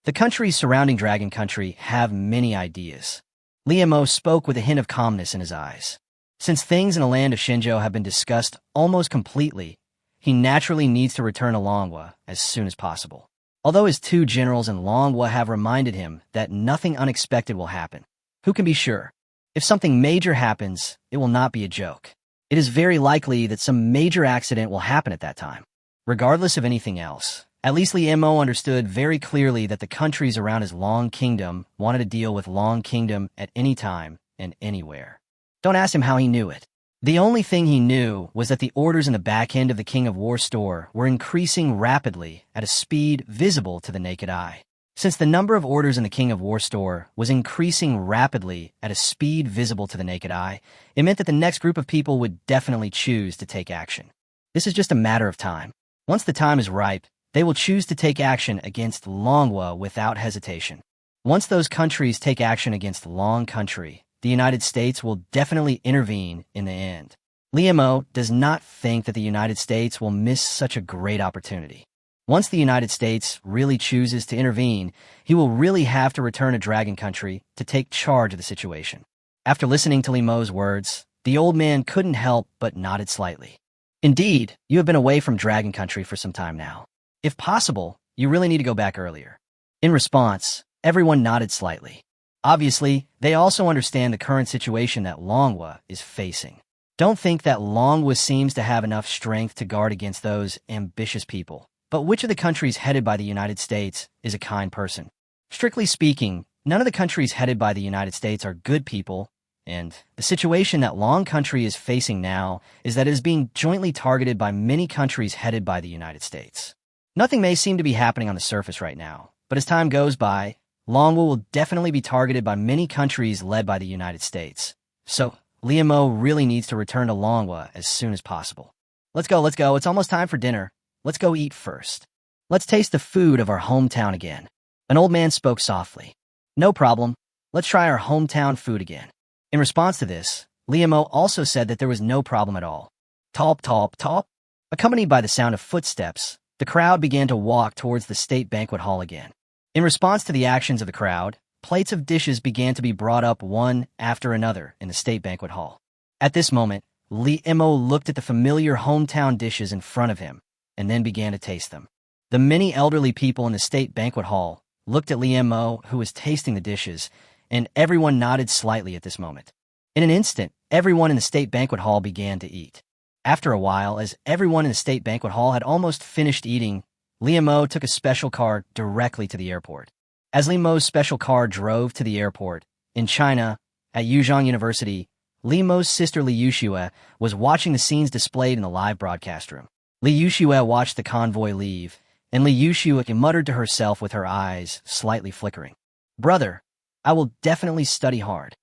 The countries surrounding Dragon Country have many ideas. Liu spoke with a hint of calmness in his eyes. Since things in the land of Shenzhou have been discussed almost completely, he naturally needs to return to Manhwa as soon as possible. Although his two generals in Manhwa have reminded him that nothing unexpected will happen, who can be sure? If something major happens, it will not be a joke. It is very likely that some major accident will happen at that time. Regardless of anything else, at least Liu understood very clearly that the countries around his Long Kingdom wanted to deal with Long Kingdom at any time and anywhere. Don't ask him how he knew it. The only thing he knew was that the orders in the back end of the King of War store were increasing rapidly at a speed visible to the naked eye. Since the number of orders in the King of War store was increasing rapidly at a speed visible to the naked eye, it meant that the next group of people would definitely choose to take action. This is just a matter of time. Once the time is ripe, they will choose to take action against Manhwa without hesitation. Once those countries take action against Long Country, the United States will definitely intervene in the end. Liu does not think that the United States will miss such a great opportunity. Once the United States really chooses to intervene, he will really have to return to Dragon Country to take charge of the situation. After listening to Liu's words, the old man couldn't help but nodded slightly. Indeed, you have been away from Dragon Country for some time now. If possible, you really need to go back earlier. In response, everyone nodded slightly. Obviously, they also understand the current situation that Manhwa is facing. Don't think that Manhwa seems to have enough strength to guard against those ambitious people. But which of the countries headed by the United States is a kind person? Strictly speaking, none of the countries headed by the United States are good people, and the situation that Long Country is facing now is that it is being jointly targeted by many countries headed by the United States. Nothing may seem to be happening on the surface right now, but as time goes by, Manhwa will definitely be targeted by many countries led by the United States. So, Liu really needs to return to Manhwa as soon as possible. Let's go, it's almost time for dinner. Let's go eat first. Let's taste the food of our hometown again. An old man spoke softly. No problem. Let's try our hometown food again. In response to this, Liu also said that there was no problem at all. Top, top, top. Accompanied by the sound of footsteps, the crowd began to walk towards the state banquet hall again. In response to the actions of the crowd, plates of dishes began to be brought up one after another in the state banquet hall. At this moment, Liu looked at the familiar hometown dishes in front of him, and then began to taste them. The many elderly people in the state banquet hall looked at Liu, who was tasting the dishes, and everyone nodded slightly at this moment. In an instant, everyone in the state banquet hall began to eat. After a while, as everyone in the state banquet hall had almost finished eating, Liu took a special car directly to the airport. As Liu's special car drove to the airport, in China, at Yuzhong University, Liu's sister Liu Shue was watching the scenes displayed in the live broadcast room. Liu Shue watched the convoy leave, and Liu Shue muttered to herself with her eyes slightly flickering. Brother, I will definitely study hard.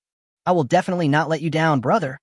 I will definitely not let you down, brother.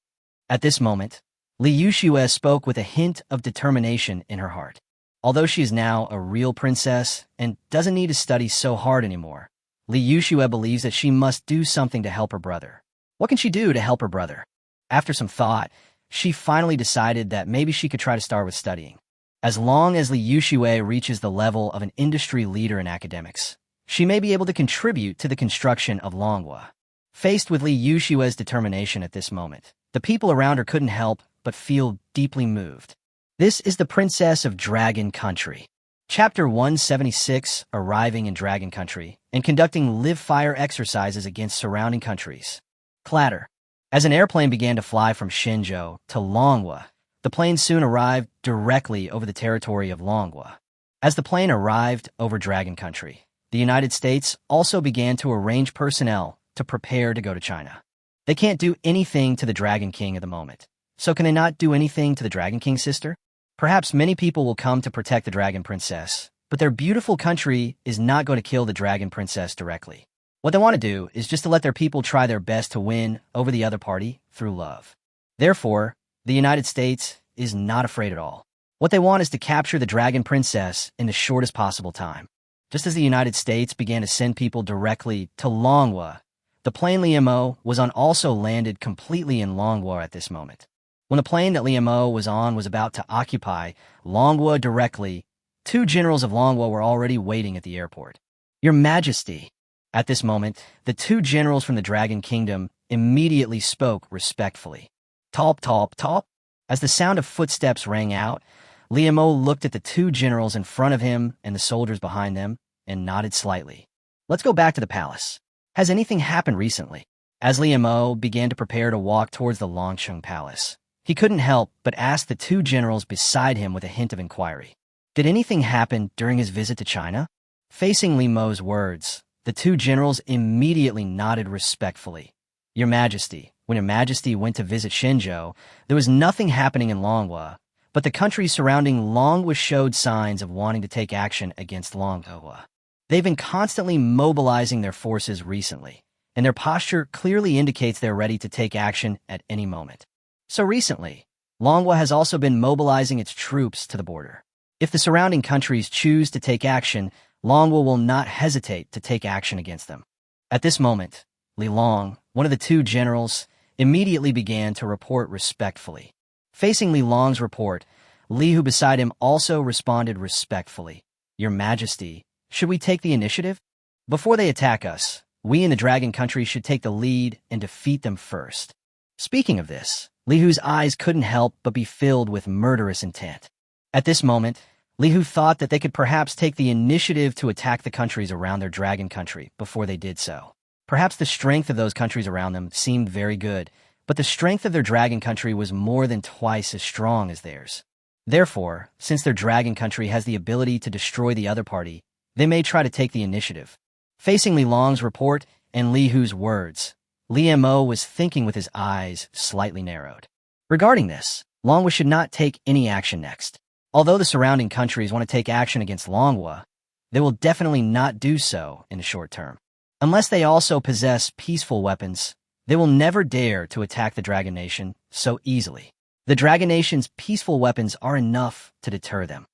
At this moment, Liu Shue spoke with a hint of determination in her heart. Although she is now a real princess and doesn't need to study so hard anymore, Liu Shue believes that she must do something to help her brother. What can she do to help her brother? After some thought, she finally decided that maybe she could try to start with studying. As long as Liu Shue reaches the level of an industry leader in academics, she may be able to contribute to the construction of Manhwa. Faced with Liu Shue's determination at this moment, the people around her couldn't help but feel deeply moved. This is the Princess of Dragon Country. Chapter 176, Arriving in Dragon Country and Conducting live-fire exercises against surrounding countries. Clatter. As an airplane began to fly from Shenzhou to Manhwa, the plane soon arrived directly over the territory of Manhwa. As the plane arrived over Dragon Country, the United States also began to arrange personnel to to prepare to go to China. They can't do anything to the Dragon King at the moment. So can they not do anything to the Dragon King's sister? Perhaps many people will come to protect the Dragon Princess, but their beautiful country is not going to kill the Dragon Princess directly. What they want to do is just to let their people try their best to win over the other party through love. Therefore, the United States is not afraid at all. What they want is to capture the Dragon Princess in the shortest possible time. Just as the United States began to send people directly to Manhwa, the plane Liu was on also landed completely in Manhwa at this moment. When the plane that Liu was on was about to occupy Manhwa directly, two generals of Manhwa were already waiting at the airport. Your Majesty. At this moment, the two generals from the Dragon Kingdom immediately spoke respectfully. Talp, talp, talp. As the sound of footsteps rang out, Liu looked at the two generals in front of him and the soldiers behind them and nodded slightly. Let's go back to the palace. Has anything happened recently? As Liu began to prepare to walk towards the Longcheng Palace, he couldn't help but ask the two generals beside him with a hint of inquiry. Did anything happen during his visit to China? Facing Liu's words, the two generals immediately nodded respectfully. Your Majesty, when Your Majesty went to visit Shenzhou, there was nothing happening in Manhwa, but the countries surrounding Manhwa showed signs of wanting to take action against Manhwa. They've been constantly mobilizing their forces recently, and their posture clearly indicates they're ready to take action at any moment. So recently, Manhwa has also been mobilizing its troops to the border. If the surrounding countries choose to take action, Manhwa will not hesitate to take action against them. At this moment, Li Long, one of the two generals, immediately began to report respectfully. Facing Li Long's report, Li Hu beside him also responded respectfully. Your Majesty, should we take the initiative? Before they attack us, we in the Dragon Country should take the lead and defeat them first. Speaking of this, Li Hu's eyes couldn't help but be filled with murderous intent. At this moment, Li Hu thought that they could perhaps take the initiative to attack the countries around their Dragon Country before they did so. Perhaps the strength of those countries around them seemed very good, but the strength of their Dragon Country was more than twice as strong as theirs. Therefore, since their Dragon Country has the ability to destroy the other party, they may try to take the initiative. Facing Li Long's report and Li Hu's words, Liu was thinking with his eyes slightly narrowed. Regarding this, Manhwa should not take any action next. Although the surrounding countries want to take action against Manhwa, they will definitely not do so in the short term. Unless they also possess peaceful weapons, they will never dare to attack the Dragon Nation so easily. The Dragon Nation's peaceful weapons are enough to deter them.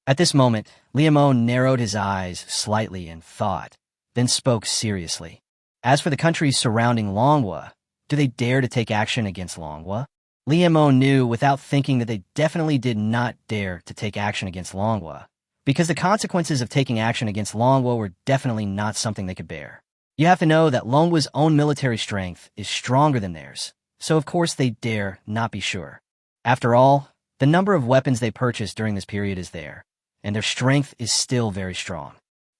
At this moment, Liu narrowed his eyes slightly and thought, then spoke seriously. As for the countries surrounding Manhwa, do they dare to take action against Manhwa? Liu knew without thinking that they definitely did not dare to take action against Manhwa, because the consequences of taking action against Manhwa were definitely not something they could bear. You have to know that Manhwa's own military strength is stronger than theirs, so of course they dare not be sure. After all, the number of weapons they purchased during this period is there, and their strength is still very strong.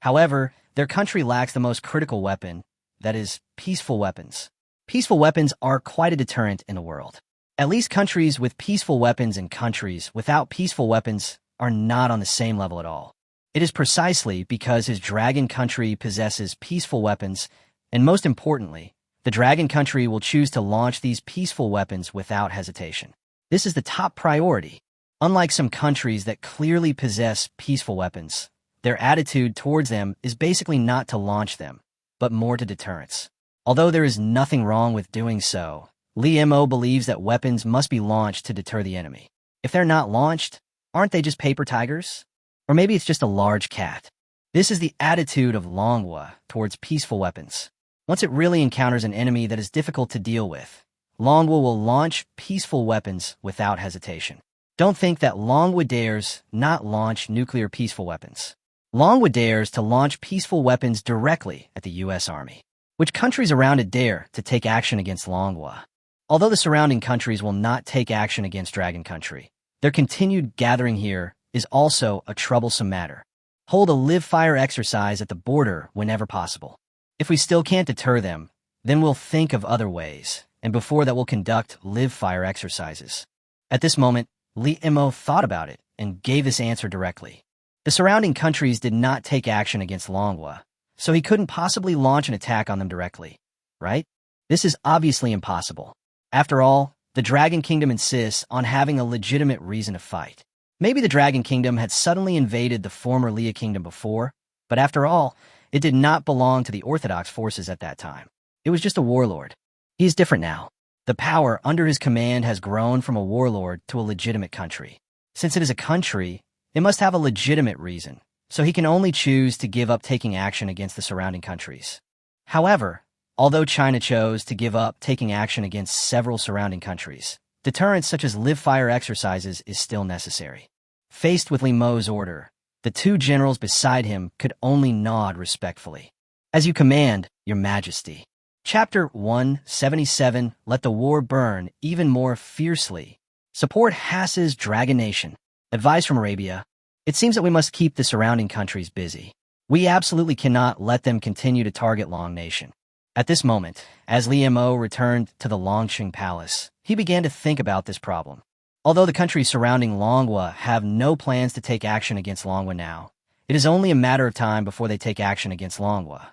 However, their country lacks the most critical weapon, that is, peaceful weapons. Peaceful weapons are quite a deterrent in the world. At least countries with peaceful weapons and countries without peaceful weapons are not on the same level at all. It is precisely because his Dragon Country possesses peaceful weapons, and most importantly, the Dragon Country will choose to launch these peaceful weapons without hesitation. This is the top priority. Unlike some countries that clearly possess peaceful weapons, their attitude towards them is basically not to launch them, but more to deterrence. Although there is nothing wrong with doing so, Liu believes that weapons must be launched to deter the enemy. If they're not launched, aren't they just paper tigers? Or maybe it's just a large cat. This is the attitude of Manhwa towards peaceful weapons. Once it really encounters an enemy that is difficult to deal with, Manhwa will launch peaceful weapons without hesitation. Don't think that Manhwa dares not launch nuclear peaceful weapons. Manhwa dares to launch peaceful weapons directly at the U.S. Army. Which countries around it dare to take action against Manhwa? Although the surrounding countries will not take action against Dragon Country, their continued gathering here is also a troublesome matter. Hold a live fire exercise at the border whenever possible. If we still can't deter them, then we'll think of other ways, and before that we'll conduct live fire exercises. At this moment, Liu thought about it and gave this answer directly. The surrounding countries did not take action against Manhwa, so he couldn't possibly launch an attack on them directly. right? This is obviously impossible. After all, the Dragon Kingdom insists on having a legitimate reason to fight. Maybe the Dragon Kingdom had suddenly invaded the former Leah Kingdom before, but after all, it did not belong to the Orthodox forces at that time. It was just a warlord. He is different now. The power under his command has grown from a warlord to a legitimate country. Since it is a country, it must have a legitimate reason, so he can only choose to give up taking action against the surrounding countries. However, although China chose to give up taking action against several surrounding countries, deterrence such as live-fire exercises is still necessary. Faced with Li Mo's order, the two generals beside him could only nod respectfully. As you command, Your Majesty. Chapter 177, Let the War Burn Even More Fiercely. Support Hass's Dragon Nation. Advice from Arabia. It seems that we must keep the surrounding countries busy. We absolutely cannot let them continue to target Long Nation. At this moment, as Li Mo returned to the Longqing Palace, he began to think about this problem. Although the countries surrounding Manhwa have no plans to take action against Manhwa now, it is only a matter of time before they take action against Manhwa.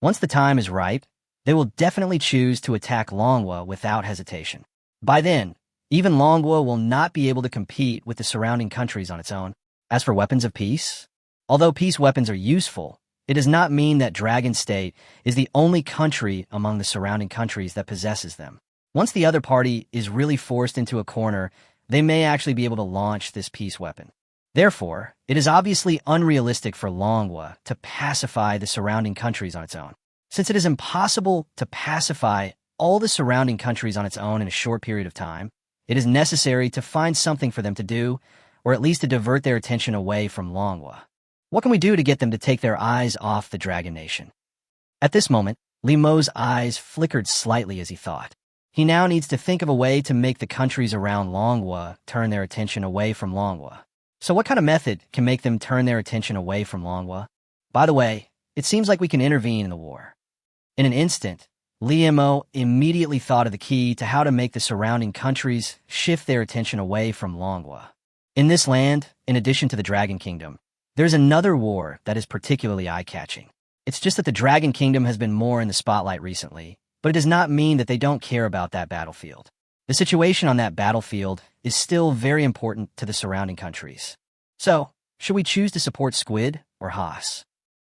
Once the time is ripe, they will definitely choose to attack Manhwa without hesitation. By then, even Manhwa will not be able to compete with the surrounding countries on its own. As for weapons of peace, although peace weapons are useful, it does not mean that Dragon State is the only country among the surrounding countries that possesses them. Once the other party is really forced into a corner, they may actually be able to launch this peace weapon. Therefore, it is obviously unrealistic for Manhwa to pacify the surrounding countries on its own. Since it is impossible to pacify all the surrounding countries on its own in a short period of time, it is necessary to find something for them to do, or at least to divert their attention away from Manhwa. What can we do to get them to take their eyes off the Dragon Nation? At this moment, Li Mo's eyes flickered slightly as he thought. He now needs to think of a way to make the countries around Manhwa turn their attention away from Manhwa. So what kind of method can make them turn their attention away from Manhwa? By the way, it seems like we can intervene in the war. In an instant, Li Mo immediately thought of the key to how to make the surrounding countries shift their attention away from Manhwa. In this land, in addition to the Dragon Kingdom, there's another war that is particularly eye-catching. It's just that the Dragon Kingdom has been more in the spotlight recently, but it does not mean that they don't care about that battlefield. The situation on that battlefield is still very important to the surrounding countries. So, should we choose to support Squid or Haas?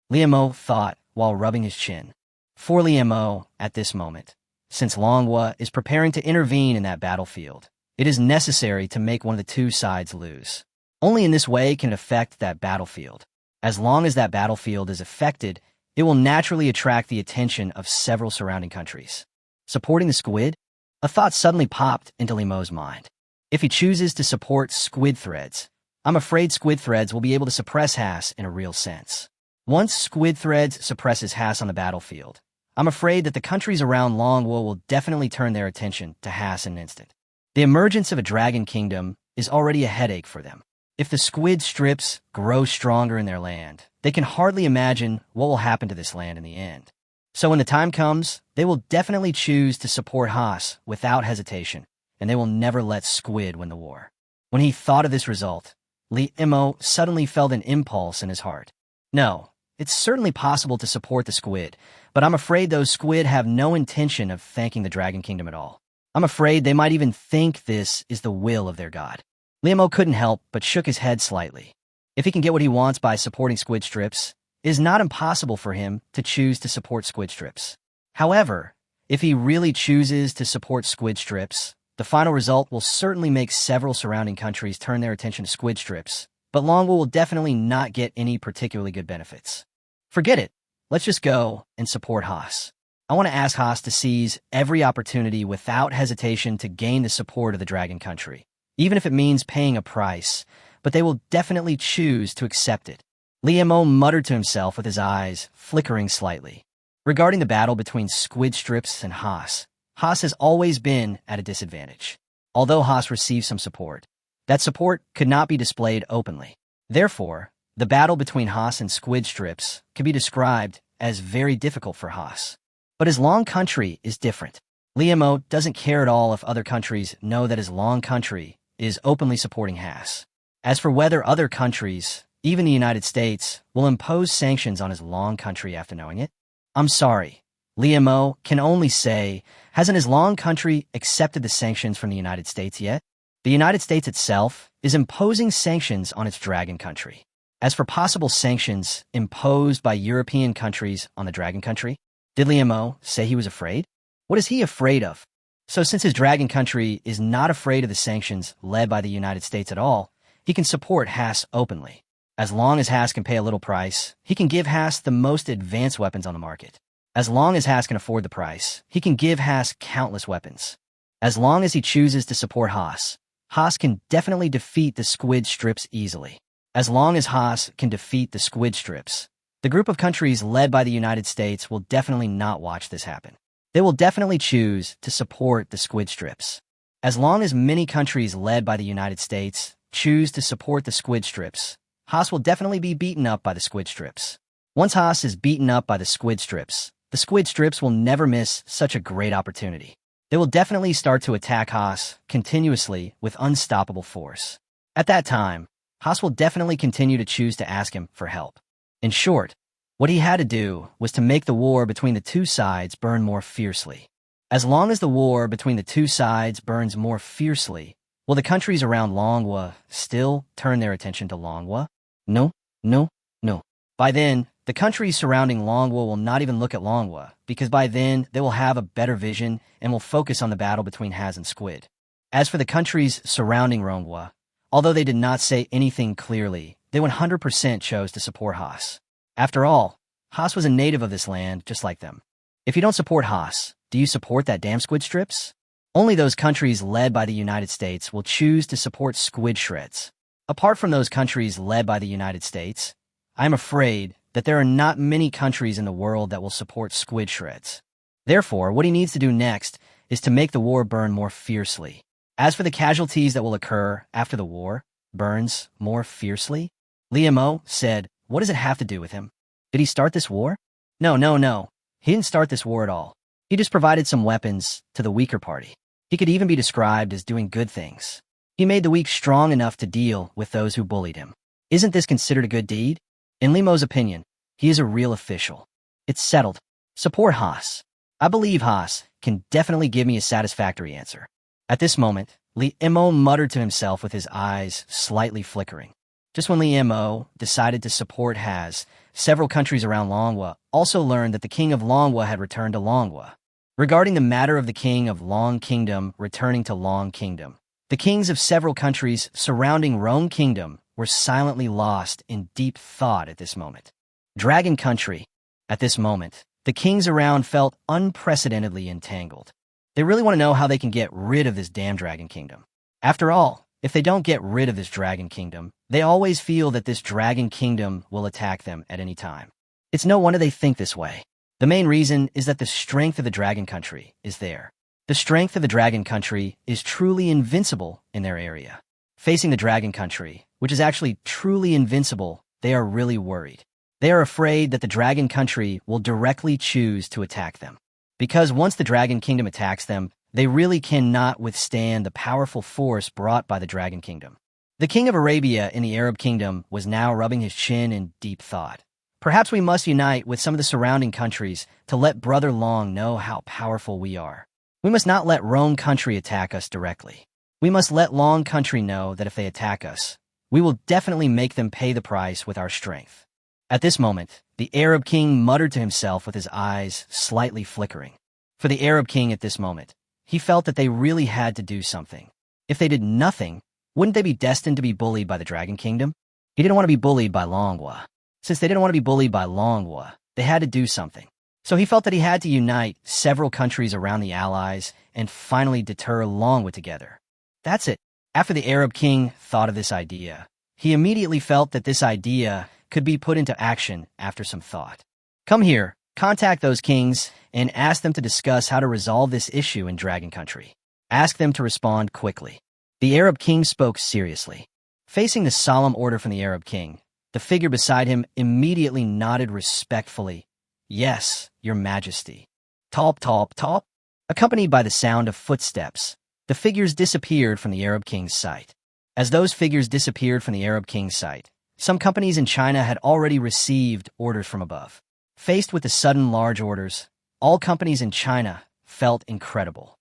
Li Mo thought while rubbing his chin. For Li Mo, at this moment, since Manhwa is preparing to intervene in that battlefield, it is necessary to make one of the two sides lose. Only in this way can it affect that battlefield. As long as that battlefield is affected, it will naturally attract the attention of several surrounding countries. Supporting the Squid? A thought suddenly popped into Li Mo's mind. If he chooses to support Squid Threads, I'm afraid Squid Threads will be able to suppress Haas in a real sense. Once Squid Threads suppresses Haas on the battlefield, I'm afraid that the countries around Manhwa will definitely turn their attention to Haas in an instant. The emergence of a Dragon Kingdom is already a headache for them. If the Squid strips grow stronger in their land, they can hardly imagine what will happen to this land in the end. So when the time comes, they will definitely choose to support Haas without hesitation, and they will never let Squid win the war. When he thought of this result, Li Mo suddenly felt an impulse in his heart. No, it's certainly possible to support the Squid, but I'm afraid those Squid have no intention of thanking the Dragon Kingdom at all. I'm afraid they might even think this is the will of their god. Li Mo couldn't help but shook his head slightly. If he can get what he wants by supporting Squid Strips, it is not impossible for him to choose to support Squid Strips. However, if he really chooses to support Squid Strips, the final result will certainly make several surrounding countries turn their attention to Squid Strips, but Manhwa will definitely not get any particularly good benefits. Forget it. Let's just go and support Haas. I want to ask Haas to seize every opportunity without hesitation to gain the support of the Dragon Country, even if it means paying a price, but they will definitely choose to accept it. Li Mo muttered to himself with his eyes flickering slightly. Regarding the battle between Squid Strips and Haas, Haas has always been at a disadvantage. Although Haas received some support, that support could not be displayed openly. Therefore, the battle between Haas and Squid Strips could be described as very difficult for Haas. But his Long Country is different. Li Mo doesn't care at all if other countries know that his Long Country is openly supporting Haas. As for whether other countries, even the United States, will impose sanctions on his Long Country after knowing it, I'm sorry. Liemo can only say, hasn't his long country accepted the sanctions from the United States yet? The United States itself is imposing sanctions on its dragon country. As for possible sanctions imposed by European countries on the dragon country, did Liemo say he was afraid? What is he afraid of? So since his dragon country is not afraid of the sanctions led by the United States at all, he can support Haas openly. As long as Haas can pay a little price, he can give Haas the most advanced weapons on the market. As long as Haas can afford the price, he can give Haas countless weapons. As long as he chooses to support Haas, Haas can definitely defeat the squid strips easily. As long as Haas can defeat the squid strips, the group of countries led by the United States will definitely not watch this happen. They will definitely choose to support the squid strips. As long as many countries led by the United States choose to support the squid strips, Haas will definitely be beaten up by the squid strips. Once Haas is beaten up by the squid strips will never miss such a great opportunity. They will definitely start to attack Haas continuously with unstoppable force. At that time, Haas will definitely continue to choose to ask him for help. In short, what he had to do was to make the war between the two sides burn more fiercely. As long as the war between the two sides burns more fiercely, will the countries around Manhwa still turn their attention to Manhwa? No, no, no. By then, the countries surrounding Manhwa will not even look at Manhwa, because by then they will have a better vision and will focus on the battle between Haas and Squid. As for the countries surrounding Manhwa, although they did not say anything clearly, they 100% chose to support Haas. After all, Haas was a native of this land just like them. If you don't support Haas, do you support that damn squid strips? Only those countries led by the United States will choose to support squid shreds. Apart from those countries led by the United States, I'm afraid that there are not many countries in the world that will support squid shreds. Therefore, what he needs to do next is to make the war burn more fiercely. As for the casualties that will occur after the war burns more fiercely, Liemo said, what does it have to do with him? Did he start this war? No. He didn't start this war at all. He just provided some weapons to the weaker party. He could even be described as doing good things. He made the weak strong enough to deal with those who bullied him. Isn't this considered a good deed? In Liemo's opinion, he is a real official. It's settled. Support Haas. I believe Haas can definitely give me a satisfactory answer. At this moment, Liemo muttered to himself with his eyes slightly flickering. Just when Liemo decided to support Haas, several countries around Manhwa also learned that the king of Manhwa had returned to Manhwa. Regarding the matter of the king of Long Kingdom returning to Long Kingdom, the kings of several countries surrounding Rome Kingdom were silently lost in deep thought at this moment. Dragon Country. At this moment, the kings around felt unprecedentedly entangled. They really want to know how they can get rid of this damn Dragon Kingdom. After all, if they don't get rid of this Dragon Kingdom, they always feel that this Dragon Kingdom will attack them at any time. It's no wonder they think this way. The main reason is that the strength of the Dragon Country is there. The strength of the Dragon Country is truly invincible in their area. Facing the Dragon Country, which is actually truly invincible, they are really worried. They are afraid that the Dragon Country will directly choose to attack them. Because once the Dragon Kingdom attacks them, they really cannot withstand the powerful force brought by the Dragon Kingdom. The king of Arabia in the Arab kingdom was now rubbing his chin in deep thought. Perhaps we must unite with some of the surrounding countries to let Brother Long know how powerful we are. We must not let Rome country attack us directly. We must let Long country know that if they attack us, we will definitely make them pay the price with our strength. At this moment, the Arab king muttered to himself with his eyes slightly flickering. For the Arab king at this moment, he felt that they really had to do something. If they did nothing, wouldn't they be destined to be bullied by the Dragon Kingdom? He didn't want to be bullied by Manhwa. Since they didn't want to be bullied by Manhwa, they had to do something. So he felt that he had to unite several countries around the Allies and finally deter Manhwa together. That's it. After the Arab king thought of this idea, he immediately felt that this idea could be put into action after some thought. Come here, contact those kings, and ask them to discuss how to resolve this issue in Dragon Country. Ask them to respond quickly. The Arab king spoke seriously. Facing the solemn order from the Arab king, the figure beside him immediately nodded respectfully. Yes, your majesty. Talp, talp, talp. Accompanied by the sound of footsteps, the figures disappeared from the Arab king's sight. As those figures disappeared from the Arab king's sight, some companies in China had already received orders from above. Faced with the sudden large orders, all companies in China felt incredible.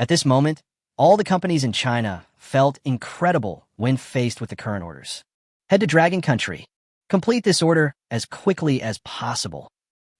At this moment, all the companies in China felt incredible when faced with the current orders. Head to Dragon Country. Complete this order as quickly as possible.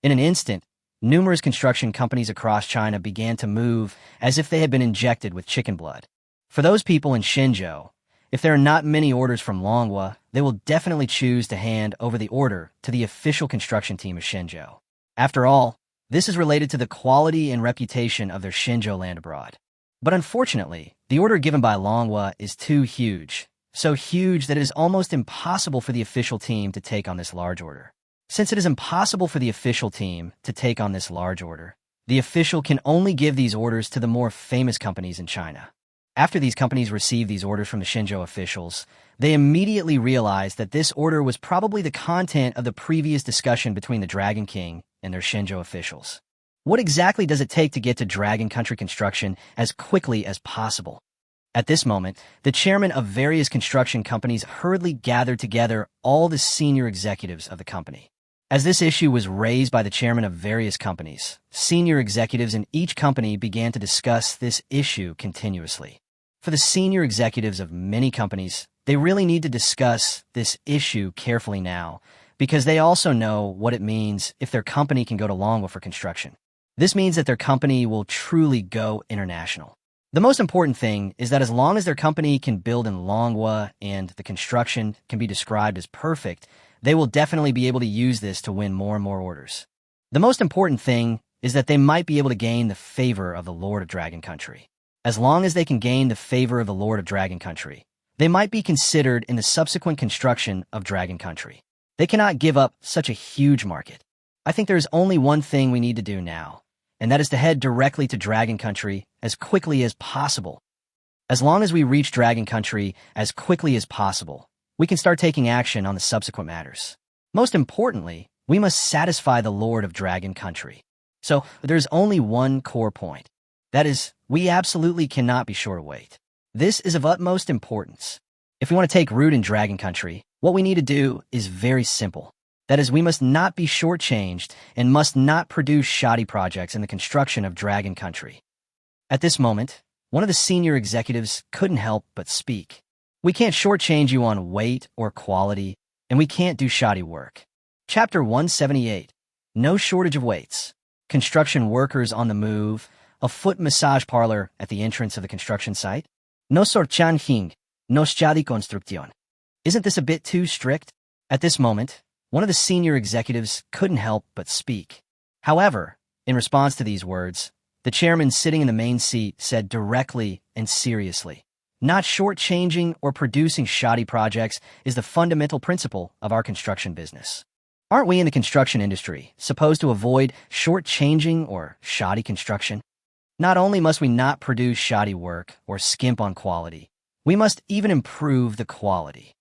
In an instant, numerous construction companies across China began to move as if they had been injected with chicken blood. For those people in Shenzhou, if there are not many orders from Manhwa, they will definitely choose to hand over the order to the official construction team of Shenzhou. After all, this is related to the quality and reputation of their Shenzhou land abroad. But unfortunately, the order given by Manhwa is too huge, so huge that it is almost impossible for the official team to take on this large order. Since it is impossible for the official team to take on this large order, the official can only give these orders to the more famous companies in China. After these companies receive these orders from the Shenzhou officials, they immediately realize that this order was probably the content of the previous discussion between the Dragon King and their Shenzhou officials. What exactly does it take to get to Dragon Country construction as quickly as possible? At this moment, the chairman of various construction companies hurriedly gathered together all the senior executives of the company. As this issue was raised by the chairman of various companies, senior executives in each company began to discuss this issue continuously. For the senior executives of many companies, they really need to discuss this issue carefully now, because they also know what it means if their company can go to Manhwa for construction. This means that their company will truly go international. The most important thing is that as long as their company can build in Manhwa and the construction can be described as perfect, they will definitely be able to use this to win more and more orders. The most important thing is that they might be able to gain the favor of the Lord of Dragon Country. As long as they can gain the favor of the Lord of Dragon Country, they might be considered in the subsequent construction of Dragon Country. They cannot give up such a huge market. I think there is only one thing we need to do now, and that is to head directly to Dragon Country as quickly as possible. As long as we reach Dragon Country as quickly as possible, we can start taking action on the subsequent matters. Most importantly, we must satisfy the Lord of Dragon Country. So there's only one core point. That is, we absolutely cannot be short of weight. This is of utmost importance. If we want to take root in Dragon Country, what we need to do is very simple. That is, we must not be shortchanged and must not produce shoddy projects in the construction of Dragon Country. At this moment, one of the senior executives couldn't help but speak. We can't shortchange you on weight or quality, and we can't do shoddy work. Chapter 178. No shortage of weights. Construction workers on the move. A foot massage parlor at the entrance of the construction site. No sorchanjing. No shoddy construcción. Isn't this a bit too strict? At this moment, one of the senior executives couldn't help but speak. However, in response to these words, the chairman sitting in the main seat said directly and seriously, not shortchanging or producing shoddy projects is the fundamental principle of our construction business. Aren't we in the construction industry supposed to avoid shortchanging or shoddy construction? Not only must we not produce shoddy work or skimp on quality, we must even improve the quality.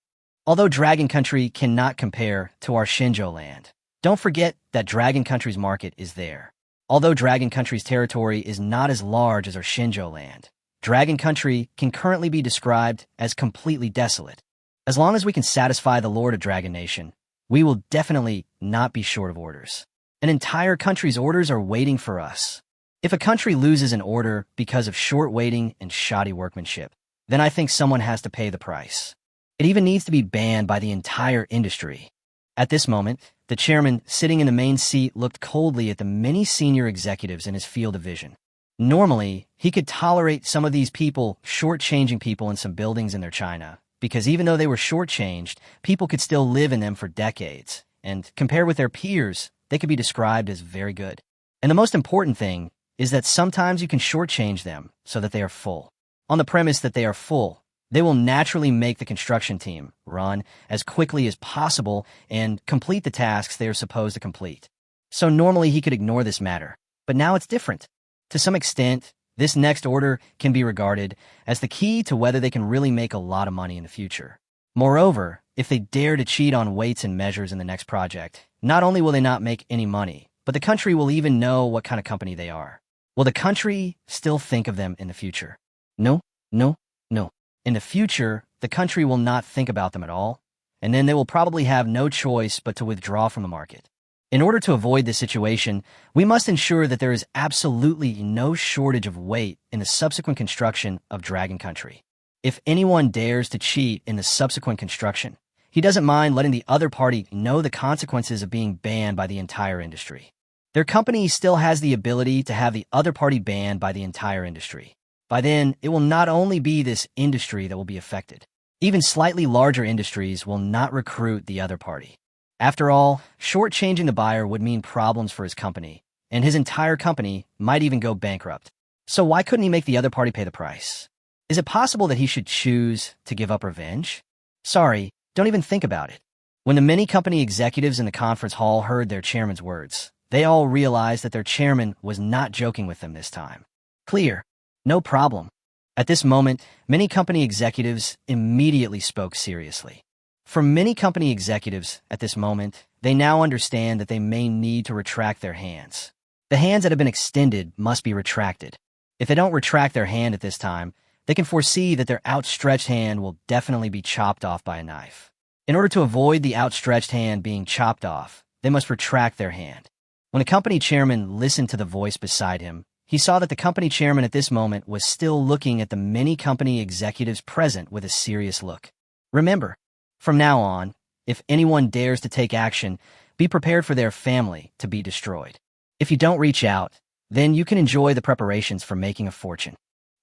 Although Dragon Country cannot compare to our Shenzhou land, don't forget that Dragon Country's market is there. Although Dragon Country's territory is not as large as our Shenzhou land, Dragon Country can currently be described as completely desolate. As long as we can satisfy the Lord of Dragon Nation, we will definitely not be short of orders. An entire country's orders are waiting for us. If a country loses an order because of short waiting and shoddy workmanship, then I think someone has to pay the price. It even needs to be banned by the entire industry. At this moment, the chairman sitting in the main seat looked coldly at the many senior executives in his field of vision. Normally, he could tolerate some of these people shortchanging people in some buildings in their China, because even though they were shortchanged, people could still live in them for decades, and compared with their peers, they could be described as very good. And the most important thing is that sometimes you can shortchange them so that they are full. On the premise that they are full, they will naturally make the construction team run as quickly as possible and complete the tasks they are supposed to complete. So normally he could ignore this matter, but now it's different. To some extent, this next order can be regarded as the key to whether they can really make a lot of money in the future. Moreover, if they dare to cheat on weights and measures in the next project, not only will they not make any money, but the country will even know what kind of company they are. Will the country still think of them in the future? No, no, no. In the future, the country will not think about them at all, and then they will probably have no choice but to withdraw from the market. In order to avoid this situation, we must ensure that there is absolutely no shortage of weight in the subsequent construction of Dragon Country. If anyone dares to cheat in the subsequent construction, he doesn't mind letting the other party know the consequences of being banned by the entire industry. Their company still has the ability to have the other party banned by the entire industry. By then, it will not only be this industry that will be affected. Even slightly larger industries will not recruit the other party. After all, shortchanging the buyer would mean problems for his company, and his entire company might even go bankrupt. So why couldn't he make the other party pay the price? Is it possible that he should choose to give up revenge? Sorry, don't even think about it. When the many company executives in the conference hall heard their chairman's words, they all realized that their chairman was not joking with them this time. Clear. No problem. At this moment, many company executives immediately spoke seriously. For many company executives at this moment, they now understand that they may need to retract their hands. The hands that have been extended must be retracted. If they don't retract their hand at this time, they can foresee that their outstretched hand will definitely be chopped off by a knife. In order to avoid the outstretched hand being chopped off, they must retract their hand. When the company chairman listened to the voice beside him, he saw that the company chairman at this moment was still looking at the many company executives present with a serious look. Remember, from now on, if anyone dares to take action, be prepared for their family to be destroyed. If you don't reach out, then you can enjoy the preparations for making a fortune.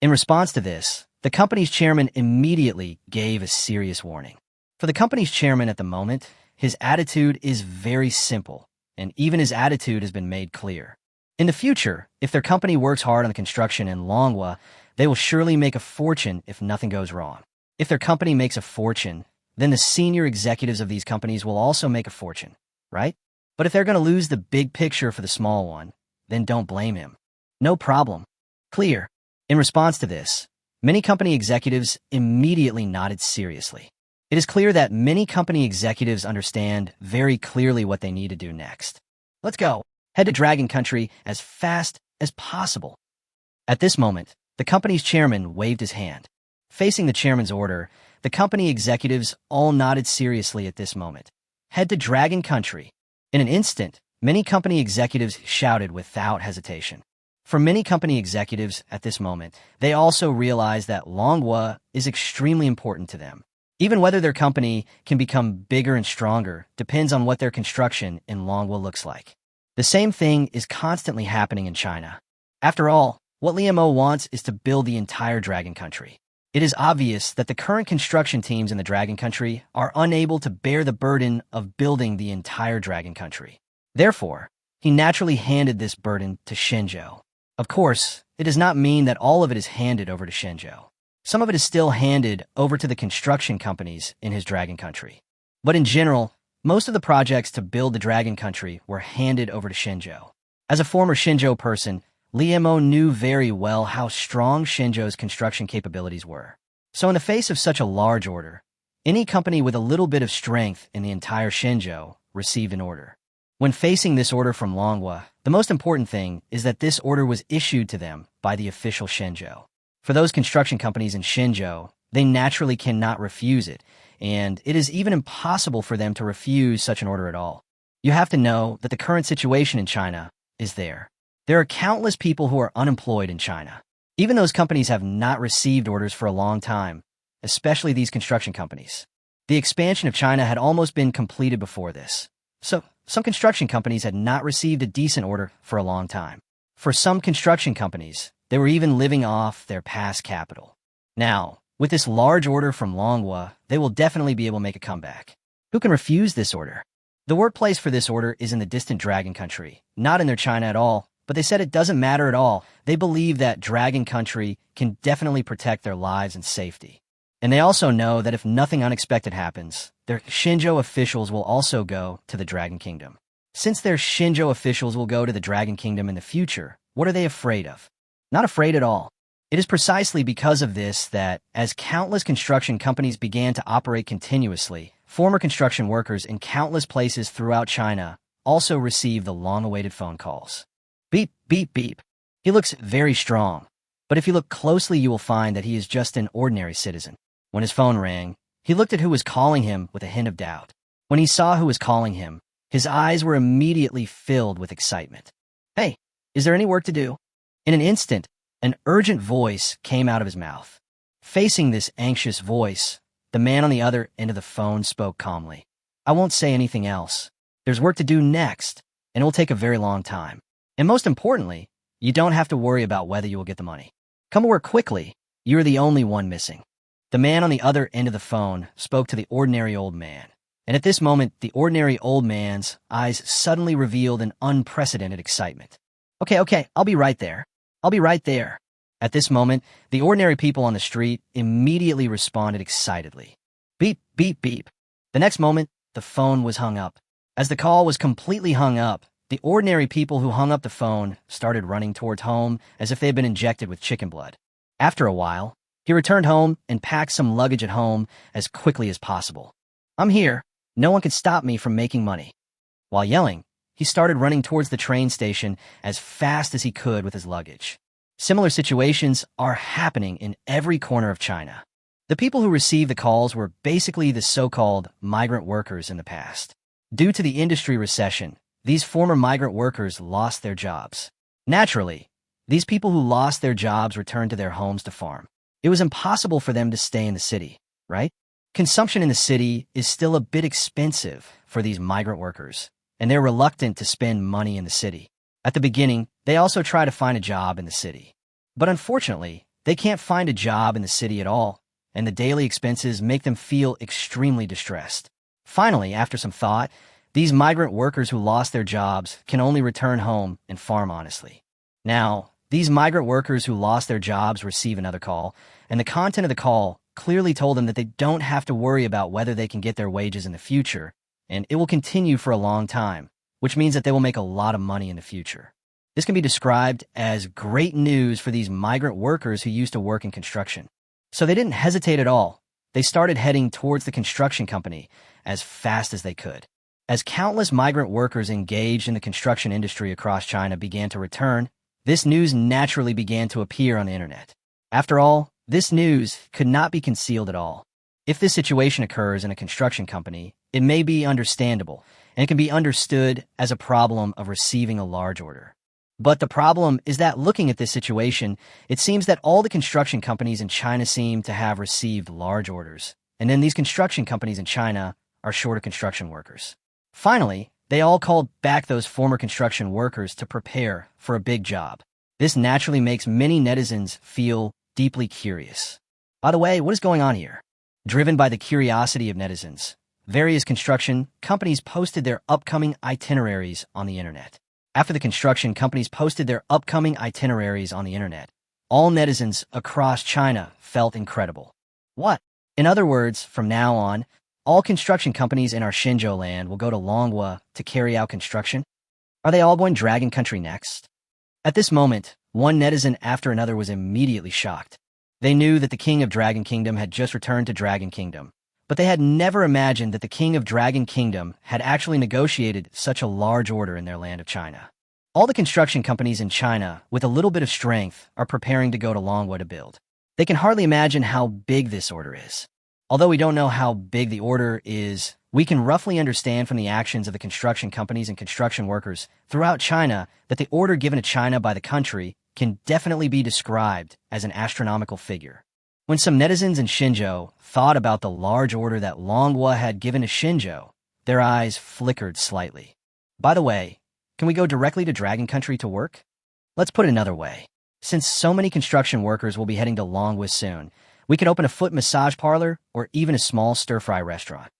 In response to this, the company's chairman immediately gave a serious warning. For the company's chairman at the moment, his attitude is very simple, and even his attitude has been made clear. In the future, if their company works hard on the construction in Manhwa, they will surely make a fortune if nothing goes wrong. If their company makes a fortune, then the senior executives of these companies will also make a fortune, right? But if they're going to lose the big picture for the small one, then don't blame him. No problem. Clear. In response to this, many company executives immediately nodded seriously. It is clear that many company executives understand very clearly what they need to do next. Let's go. Head to Dragon Country as fast as possible. At this moment, the company's chairman waved his hand. Facing the chairman's order, the company executives all nodded seriously at this moment. Head to Dragon Country. In an instant, many company executives shouted without hesitation. For many company executives at this moment, they also realize that Manhwa is extremely important to them. Even whether their company can become bigger and stronger depends on what their construction in Manhwa looks like. The same thing is constantly happening in China. After all, what Liemo wants is to build the entire Dragon Country. It is obvious that the current construction teams in the Dragon Country are unable to bear the burden of building the entire Dragon Country. Therefore, he naturally handed this burden to Shenzhou. Of course, it does not mean that all of it is handed over to Shenzhou. Some of it is still handed over to the construction companies in his Dragon Country. But in general, most of the projects to build the Dragon Country were handed over to Shenzhou. As a former Shenzhou person, Liemo knew very well how strong Shenzhou's construction capabilities were. So in the face of such a large order, any company with a little bit of strength in the entire Shenzhou received an order. When facing this order from Manhwa, the most important thing is that this order was issued to them by the official Shenzhou. For those construction companies in Shenzhou, they naturally cannot refuse it, and it is even impossible for them to refuse such an order at all. You have to know that the current situation in China is there. There are countless people who are unemployed in China. Even those companies have not received orders for a long time, especially these construction companies. The expansion of China had almost been completed before this. So, some construction companies had not received a decent order for a long time. For some construction companies, they were even living off their past capital. Now, with this large order from Manhwa, they will definitely be able to make a comeback. Who can refuse this order? The workplace for this order is in the distant Dragon Country, not in their China at all. But they said it doesn't matter at all. They believe that Dragon Country can definitely protect their lives and safety. And they also know that if nothing unexpected happens, their Shenzhou officials will also go to the Dragon Kingdom. Since their Shenzhou officials will go to the Dragon Kingdom in the future, what are they afraid of? Not afraid at all. It is precisely because of this that, as countless construction companies began to operate continuously, former construction workers in countless places throughout China also received the long-awaited phone calls. Beep, beep, beep. He looks very strong, but if you look closely you will find that he is just an ordinary citizen. When his phone rang, he looked at who was calling him with a hint of doubt. When he saw who was calling him, His eyes were immediately filled with excitement. "Hey, is there any work to do?" In an instant, an urgent voice came out of his mouth. Facing this anxious voice, the man on the other end of the phone spoke calmly. "I won't say anything else. There's work to do next, and it will take a very long time. And most importantly, you don't have to worry about whether you will get the money. Come to work quickly. You're the only one missing." The man on the other end of the phone spoke to the ordinary old man. And at this moment, the ordinary old man's eyes suddenly revealed an unprecedented excitement. Okay, I'll be right there. I'll be right there." At this moment, the ordinary people on the street immediately responded excitedly. Beep, beep, beep. The next moment, the phone was hung up. As the call was completely hung up, the ordinary people who hung up the phone started running towards home as if they had been injected with chicken blood. After a while, he returned home and packed some luggage at home as quickly as possible. "I'm here. No one can stop me from making money." While yelling, he started running towards the train station as fast as he could with his luggage. Similar situations are happening in every corner of China. The people who received the calls were basically the so-called migrant workers in the past. Due to the industry recession, these former migrant workers lost their jobs. Naturally, these people who lost their jobs returned to their homes to farm. It was impossible for them to stay in the city, right? Consumption in the city is still a bit expensive for these migrant workers, and they're reluctant to spend money in the city. At the beginning, they also try to find a job in the city. But unfortunately, they can't find a job in the city at all, and the daily expenses make them feel extremely distressed. Finally, after some thought, these migrant workers who lost their jobs can only return home and farm honestly. Now, these migrant workers who lost their jobs receive another call, and the content of the call clearly told them that they don't have to worry about whether they can get their wages in the future, and it will continue for a long time, which means that they will make a lot of money in the future. This can be described as great news for these migrant workers who used to work in construction. So they didn't hesitate at all. They started heading towards the construction company as fast as they could. As countless migrant workers engaged in the construction industry across China began to return, this news naturally began to appear on the internet. After all, this news could not be concealed at all. If this situation occurs in a construction company, it may be understandable, and it can be understood as a problem of receiving a large order. But the problem is that looking at this situation, it seems that all the construction companies in China seem to have received large orders, and then these construction companies in China are short of construction workers. Finally, they all called back those former construction workers to prepare for a big job. This naturally makes many netizens feel deeply curious. By the way, what is going on here? Driven by the curiosity of netizens, various construction companies posted their upcoming itineraries on the internet. After the construction companies posted their upcoming itineraries on the internet, all netizens across China felt incredible. What? In other words, from now on, all construction companies in our Xinzhou land will go to Manhwa to carry out construction? Are they all going Dragon Country next? At this moment, one netizen after another was immediately shocked. They knew that the king of Dragon Kingdom had just returned to Dragon Kingdom, but they had never imagined that the king of Dragon Kingdom had actually negotiated such a large order in their land of China. All the construction companies in China, with a little bit of strength, are preparing to go to Longwa to build. They can hardly imagine how big this order is. Although we don't know how big the order is, we can roughly understand from the actions of the construction companies and construction workers throughout China that the order given to China by the country can definitely be described as an astronomical figure. When some netizens in Xinzhou thought about the large order that Longwa had given to Xinzhou, their eyes flickered slightly. By the way, can we go directly to Dragon Country to work? Let's put it another way. Since so many construction workers will be heading to Longwa soon, we could open a foot massage parlor or even a small stir-fry restaurant.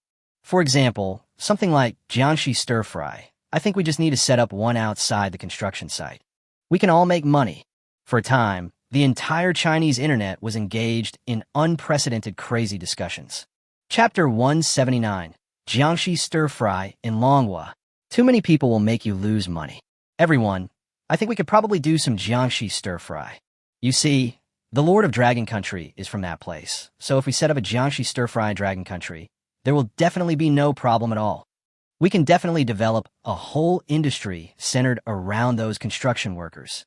For example, something like Jiangxi stir-fry. I think we just need to set up one outside the construction site. We can all make money. For a time, the entire Chinese internet was engaged in unprecedented crazy discussions. Chapter 179, Jiangxi stir-fry in Longwa. Too many people will make you lose money. Everyone, I think we could probably do some Jiangxi stir-fry. You see, the Lord of Dragon Country is from that place, so if we set up a Jiangxi stir-fry in Dragon Country, there will definitely be no problem at all. We can definitely develop a whole industry centered around those construction workers.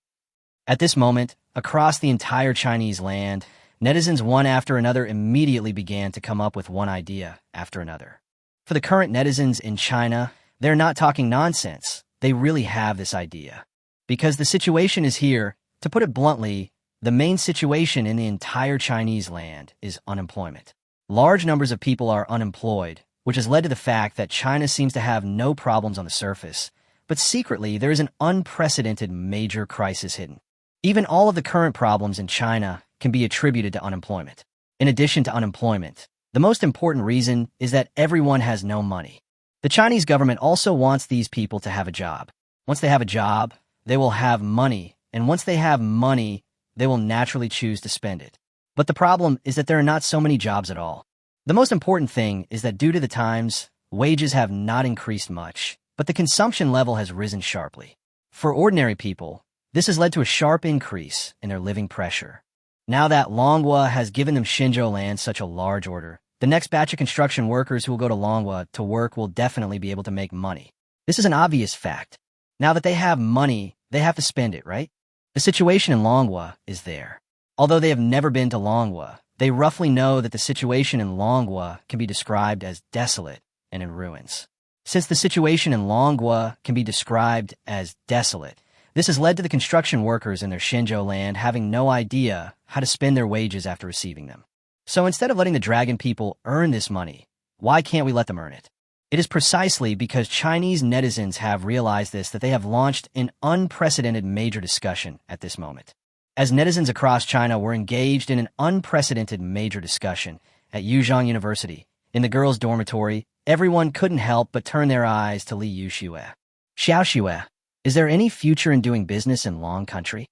At this moment, across the entire Chinese land, netizens one after another immediately began to come up with one idea after another. For the current netizens in China, They're not talking nonsense. They really have this idea. Because the situation is here, to put it bluntly, the main situation in the entire Chinese land is unemployment. Large numbers of people are unemployed, which has led to the fact that China seems to have no problems on the surface, but secretly there is an unprecedented major crisis hidden. Even all of the current problems in China can be attributed to unemployment. In addition to unemployment, the most important reason is that everyone has no money. The Chinese government also wants these people to have a job. Once they have a job, they will have money, and once they have money, they will naturally choose to spend it. But the problem is that there are not so many jobs at all. The most important thing is that due to the times, wages have not increased much, but the consumption level has risen sharply. For ordinary people, this has led to a sharp increase in their living pressure. Now that Manhwa has given them Xinzhou land such a large order, the next batch of construction workers who will go to Manhwa to work will definitely be able to make money. This is an obvious fact. Now that they have money, they have to spend it, right? The situation in Manhwa is there. Although they have never been to Manhwa, they roughly know that the situation in Manhwa can be described as desolate and in ruins. Since the situation in Manhwa can be described as desolate, this has led to the construction workers in their Xinzhou land having no idea how to spend their wages after receiving them. So instead of letting the dragon people earn this money, why can't we let them earn it? It is precisely because Chinese netizens have realized this that they have launched an unprecedented major discussion at this moment. As netizens across China were engaged in an unprecedented major discussion at Yuzhong University, in the girls' dormitory, everyone couldn't help but turn their eyes to Li Yuxue. Xiaoxue, is there any future in doing business in Long Country?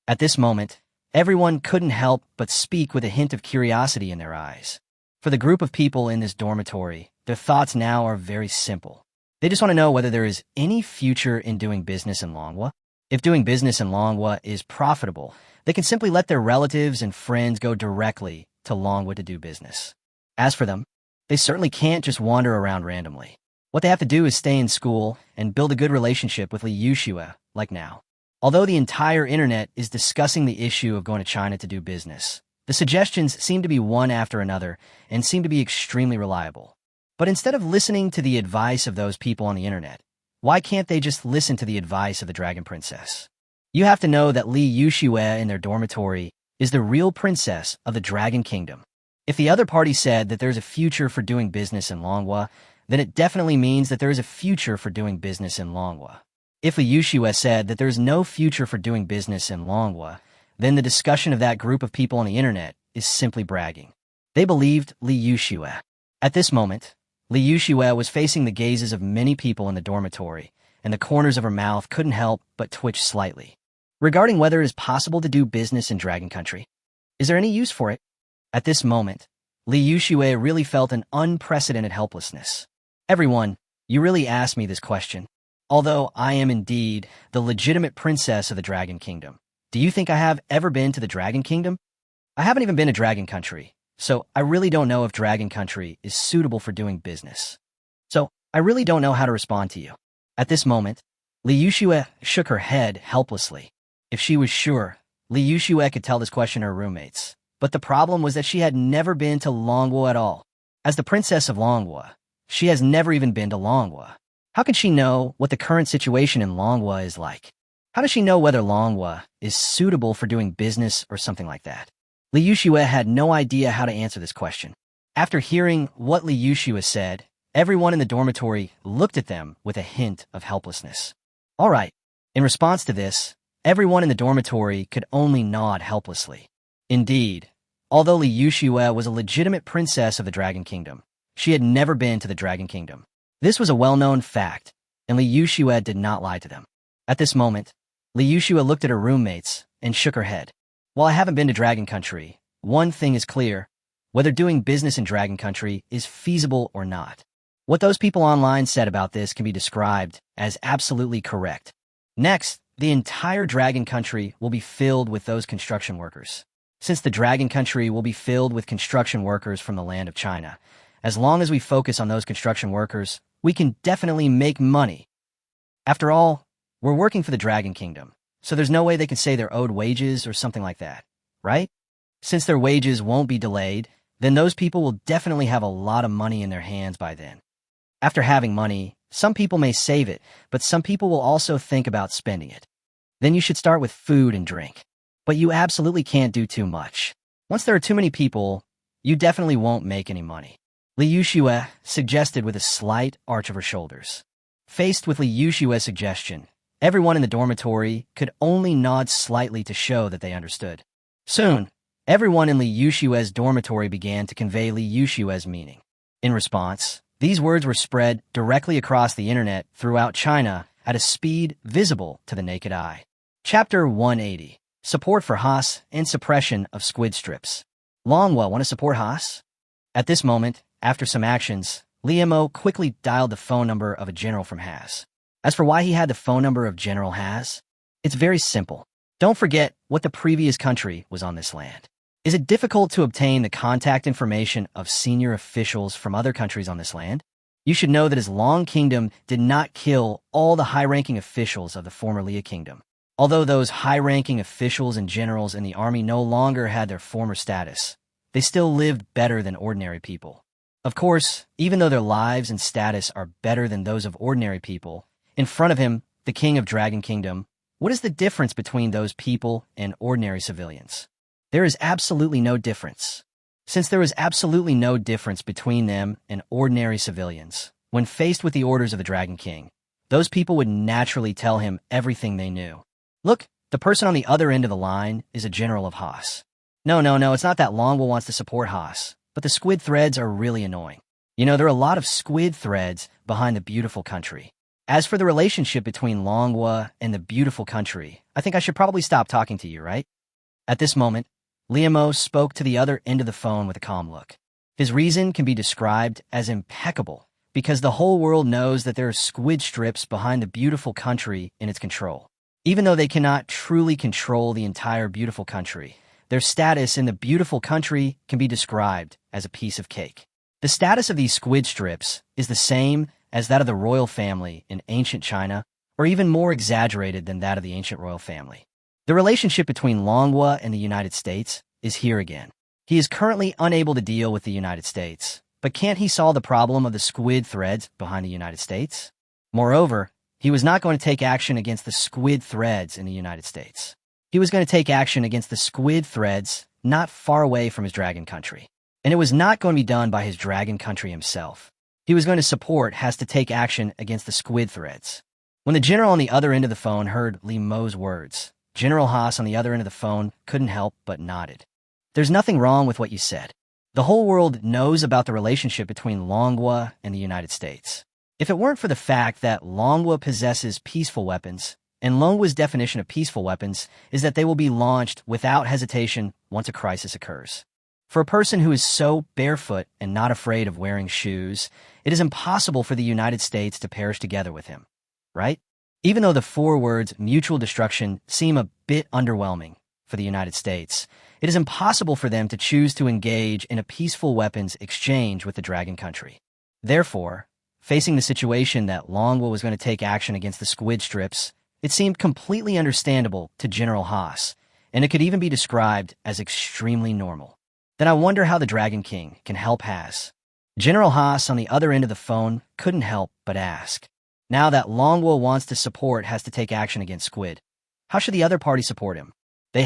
At this moment, everyone couldn't help but speak with a hint of curiosity in their eyes. For the group of people in this dormitory, their thoughts now are very simple. They just want to know whether there is any future in doing business in Manhwa. If doing business in Manhwa is profitable, they can simply let their relatives and friends go directly to Manhwa to do business. As for them, they certainly can't just wander around randomly. What they have to do is stay in school and build a good relationship with Li Yuxue, like now. Although the entire internet is discussing the issue of going to China to do business, the suggestions seem to be one after another and seem to be extremely reliable. But instead of listening to the advice of those people on the internet, why can't they just listen to the advice of the Dragon Princess? You have to know that Li Yuxue in their dormitory is the real princess of the Dragon Kingdom. If the other party said that there's a future for doing business in Manhwa, then it definitely means that there is a future for doing business in Manhwa. If Li Yuxue said that there is no future for doing business in Manhwa, then the discussion of that group of people on the internet is simply bragging. They believed Li Yuxue. At this moment, Li Yuxue was facing the gazes of many people in the dormitory, and the corners of her mouth couldn't help but twitch slightly. Regarding whether it is possible to do business in Dragon Country, is there any use for it? At this moment, Li Yuxue really felt an unprecedented helplessness. Everyone, you really asked me this question. Although I am indeed the legitimate princess of the Dragon Kingdom, do you think I have ever been to the Dragon Kingdom? I haven't even been to Dragon Country, so I really don't know if Dragon Country is suitable for doing business. So I really don't know how to respond to you. At this moment, Li Yuxue shook her head helplessly. If she was sure, Li Yuxue could tell this question to her roommates. But the problem was that she had never been to Manhwa at all. As the princess of Manhwa, she has never even been to Manhwa. How can she know what the current situation in Manhwa is like? How does she know whether Manhwa is suitable for doing business or something like that? Li Yuxue had no idea how to answer this question. After hearing what Li Yuxue said, everyone in the dormitory looked at them with a hint of helplessness. All right. In response to this, everyone in the dormitory could only nod helplessly. Indeed, although Li Yuxue was a legitimate princess of the Dragon Kingdom, she had never been to the Dragon Kingdom. This was a well-known fact, and Li Yuxue did not lie to them. At this moment, Li Yuxue looked at her roommates and shook her head. While I haven't been to Dragon Country, one thing is clear: whether doing business in Dragon Country is feasible or not. What those people online said about this can be described as absolutely correct. Next, the entire Dragon Country will be filled with those construction workers. Since the Dragon Country will be filled with construction workers from the land of China, as long as we focus on those construction workers, we can definitely make money. After all, we're working for the Dragon Kingdom, so there's no way they can say they're owed wages or something like that, right? Since their wages won't be delayed, then those people will definitely have a lot of money in their hands by then. After having money, Some people may save it, but some people will also think about spending it. Then you should start with food and drink. But you absolutely can't do too much. Once there are too many people, you definitely won't make any money. Li Yuxue suggested with a slight arch of her shoulders. Faced with Li Yuxue's suggestion, everyone in the dormitory could only nod slightly to show that they understood. Soon, everyone in Li Yuxue's dormitory began to convey Li Yuxue's meaning. In response, these words were spread directly across the internet throughout China at a speed visible to the naked eye. Chapter 180. Support for Haas and Suppression of Squid Strips. Longwa want to support Haas? At this moment, after some actions, Liemo quickly dialed the phone number of a general from Haas. As for why he had the phone number of General Haas, it's very simple. Don't forget what the previous country was on this land. Is it difficult to obtain the contact information of senior officials from other countries on this land? You should know that his Long Kingdom did not kill all the high-ranking officials of the former Liu Kingdom. Although those high-ranking officials and generals in the army no longer had their former status, they still lived better than ordinary people. Of course, even though their lives and status are better than those of ordinary people, in front of him, the king of Dragon Kingdom, what is the difference between those people and ordinary civilians? There is absolutely no difference. Since there is absolutely no difference between them and ordinary civilians, when faced with the orders of the Dragon King, those people would naturally tell him everything they knew. Look, the person on the other end of the line is a general of Haas. No, it's not that Longwa wants to support Haas, but the squid threads are really annoying. You know, there are a lot of squid threads behind the beautiful country. As for the relationship between Longwa and the beautiful country, I think I should probably stop talking to you, right? At this moment, Liemo spoke to the other end of the phone with a calm look. His reason can be described as impeccable, because the whole world knows that there are squid strips behind the beautiful country in its control. Even though they cannot truly control the entire beautiful country, their status in the beautiful country can be described as a piece of cake. The status of these squid strips is the same as that of the royal family in ancient China, or even more exaggerated than that of the ancient royal family. The relationship between Longwa and the United States is here again. He is currently unable to deal with the United States, but can't he solve the problem of the squid threads behind the United States? Moreover, he was not going to take action against the squid threads in the United States. He was going to take action against the squid threads not far away from his dragon country. And it was not going to be done by his dragon country himself. He was going to support has to take action against the squid threads. When the general on the other end of the phone heard Li Mo's words, General Haas on the other end of the phone couldn't help but nodded. There's nothing wrong with what you said. The whole world knows about the relationship between Longwa and the United States. If it weren't for the fact that Longwa possesses peaceful weapons, and Longwa's definition of peaceful weapons is that they will be launched without hesitation once a crisis occurs. For a person who is so barefoot and not afraid of wearing shoes, it is impossible for the United States to perish together with him, right? Even though the 4 words mutual destruction seem a bit underwhelming for the United States, it is impossible for them to choose to engage in a peaceful weapons exchange with the dragon country. Therefore, facing the situation that Longwa was going to take action against the squid strips, it seemed completely understandable to General Haas, and it could even be described as extremely normal. Then I wonder how the Dragon King can help Haas. General Haas on the other end of the phone couldn't help but ask. Now that Longwa wants to support has to take action against squid, how should the other party support him? They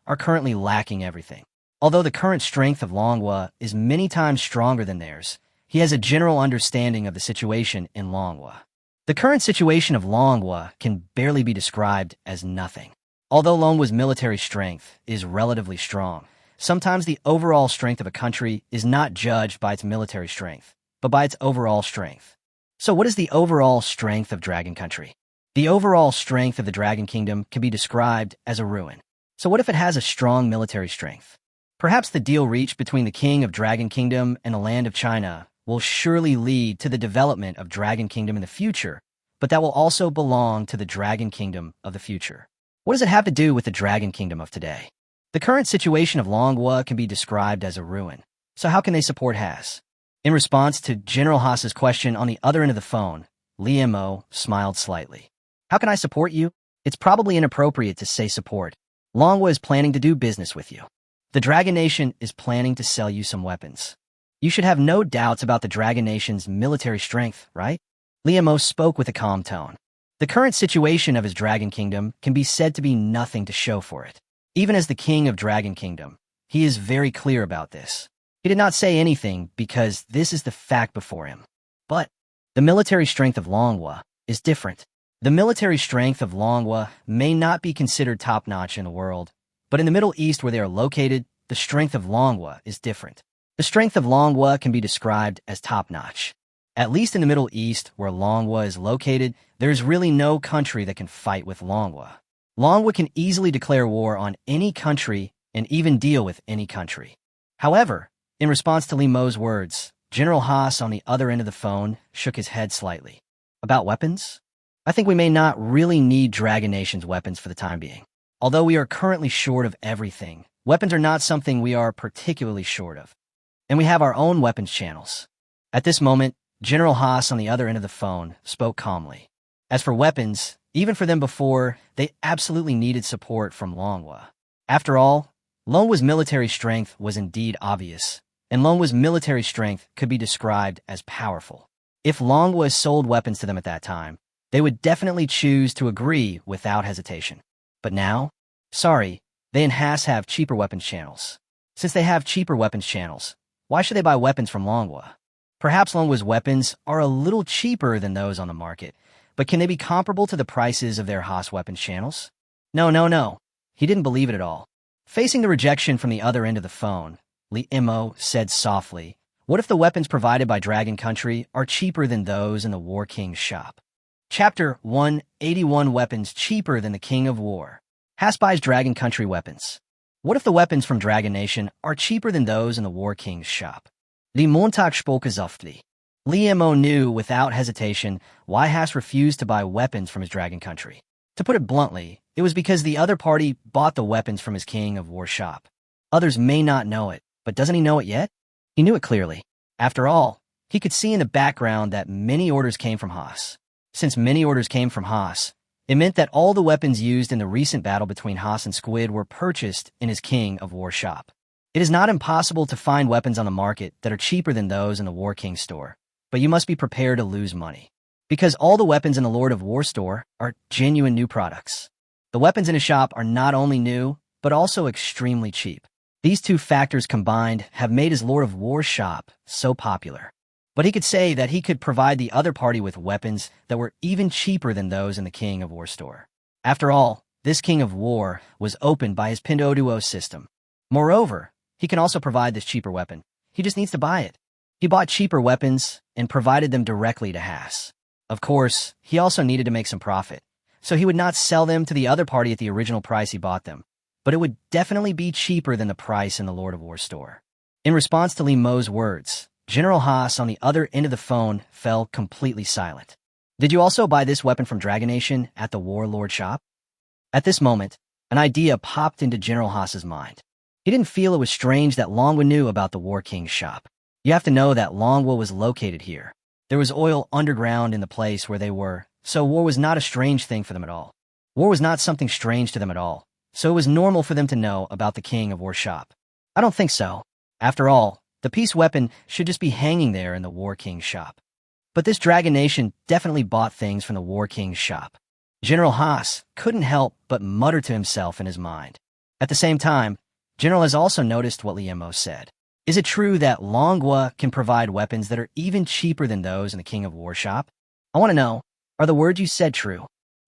are currently lacking everything. Although the current strength of Longwa is many times stronger than theirs, he has a general understanding of the situation in Longwa. The current situation of Longwa can barely be described as nothing. Although Longwa's military strength is relatively strong, sometimes the overall strength of a country is not judged by its military strength, but by its overall strength. So what is the overall strength of Dragon Country? The overall strength of the Dragon Kingdom can be described as a ruin. So what if it has a strong military strength? Perhaps the deal reached between the King of Dragon Kingdom and the land of China will surely lead to the development of Dragon Kingdom in the future, but that will also belong to the Dragon Kingdom of the future. What does it have to do with the Dragon Kingdom of today? The current situation of Longwa can be described as a ruin. So how can they support Haas? In response to General Haas's question on the other end of the phone, Liemo smiled slightly. How can I support you? It's probably inappropriate to say support. Longwa is planning to do business with you. The Dragon Nation is planning to sell you some weapons. You should have no doubts about the Dragon Nation's military strength, right? Liemo spoke with a calm tone. The current situation of his Dragon Kingdom can be said to be nothing to show for it. Even as the king of Dragon Kingdom, he is very clear about this. He did not say anything because this is the fact before him. But the military strength of Manhwa is different. The military strength of Manhwa may not be considered top-notch in the world, but in the Middle East where they are located, the strength of Manhwa is different. The strength of Manhwa can be described as top-notch. At least in the Middle East where Manhwa is located, there is really no country that can fight with Manhwa. Manhwa can easily declare war on any country and even deal with any country. However, in response to Liemo's words, General Haas on the other end of the phone shook his head slightly. About weapons? I think we may not really need Dragon Nation's weapons for the time being. Although we are currently short of everything, weapons are not something we are particularly short of. And we have our own weapons channels. At this moment, General Haas on the other end of the phone spoke calmly. As for weapons, even for them before, they absolutely needed support from Manhwa. After all, Manhwa's military strength was indeed obvious, and Manhwa's military strength could be described as powerful. If Manhwa sold weapons to them at that time, they would definitely choose to agree without hesitation. But now, sorry, they and Haas have cheaper weapons channels. Since they have cheaper weapons channels, why should they buy weapons from Manhwa? Perhaps Manhwa's weapons are a little cheaper than those on the market, but can they be comparable to the prices of their Haas weapons channels? No. He didn't believe it at all. Facing the rejection from the other end of the phone, Liemo said softly, "What if the weapons provided by Dragon Country are cheaper than those in the War King's shop?" Chapter 181 Weapons Cheaper Than the King of War. Haas buys Dragon Country weapons. What if the weapons from Dragon Nation are cheaper than those in the War King's shop? Die Montag spoke softly. Liemo knew without hesitation why Haas refused to buy weapons from his Dragon Country. To put it bluntly, it was because the other party bought the weapons from his King of War shop. Others may not know it, but doesn't he know it yet? He knew it clearly. After all, he could see in the background that many orders came from Haas. Since many orders came from Haas, it meant that all the weapons used in the recent battle between Haas and Squid were purchased in his King of War shop. It is not impossible to find weapons on the market that are cheaper than those in the War King store, but you must be prepared to lose money. Because all the weapons in the Lord of War store are genuine new products. The weapons in his shop are not only new, but also extremely cheap. These two factors combined have made his Lord of War shop so popular. But he could say that he could provide the other party with weapons that were even cheaper than those in the King of War store. After all, this King of War was opened by his Pinduoduo system. Moreover, he can also provide this cheaper weapon. He just needs to buy it. He bought cheaper weapons and provided them directly to Haas. Of course, he also needed to make some profit, so he would not sell them to the other party at the original price he bought them, but it would definitely be cheaper than the price in the Lord of War store. In response to Liemo's words, General Haas on the other end of the phone fell completely silent. Did you also buy this weapon from Dragon Nation at the Warlord shop? At this moment, an idea popped into General Haas's mind. He didn't feel it was strange that Manhwa knew about the War King's shop. You have to know that Manhwa was located here. There was oil underground in the place where they were, so war was not a strange thing for them at all. War was not something strange to them at all, so it was normal for them to know about the King of War shop. I don't think so. After all, the peace weapon should just be hanging there in the War King's shop. But this Dragon Nation definitely bought things from the War King's shop. General Haas couldn't help but mutter to himself in his mind. At the same time, General has also noticed what Liemo said. Is it true that Manhwa can provide weapons that are even cheaper than those in the King of War shop? I want to know, are the words you said true?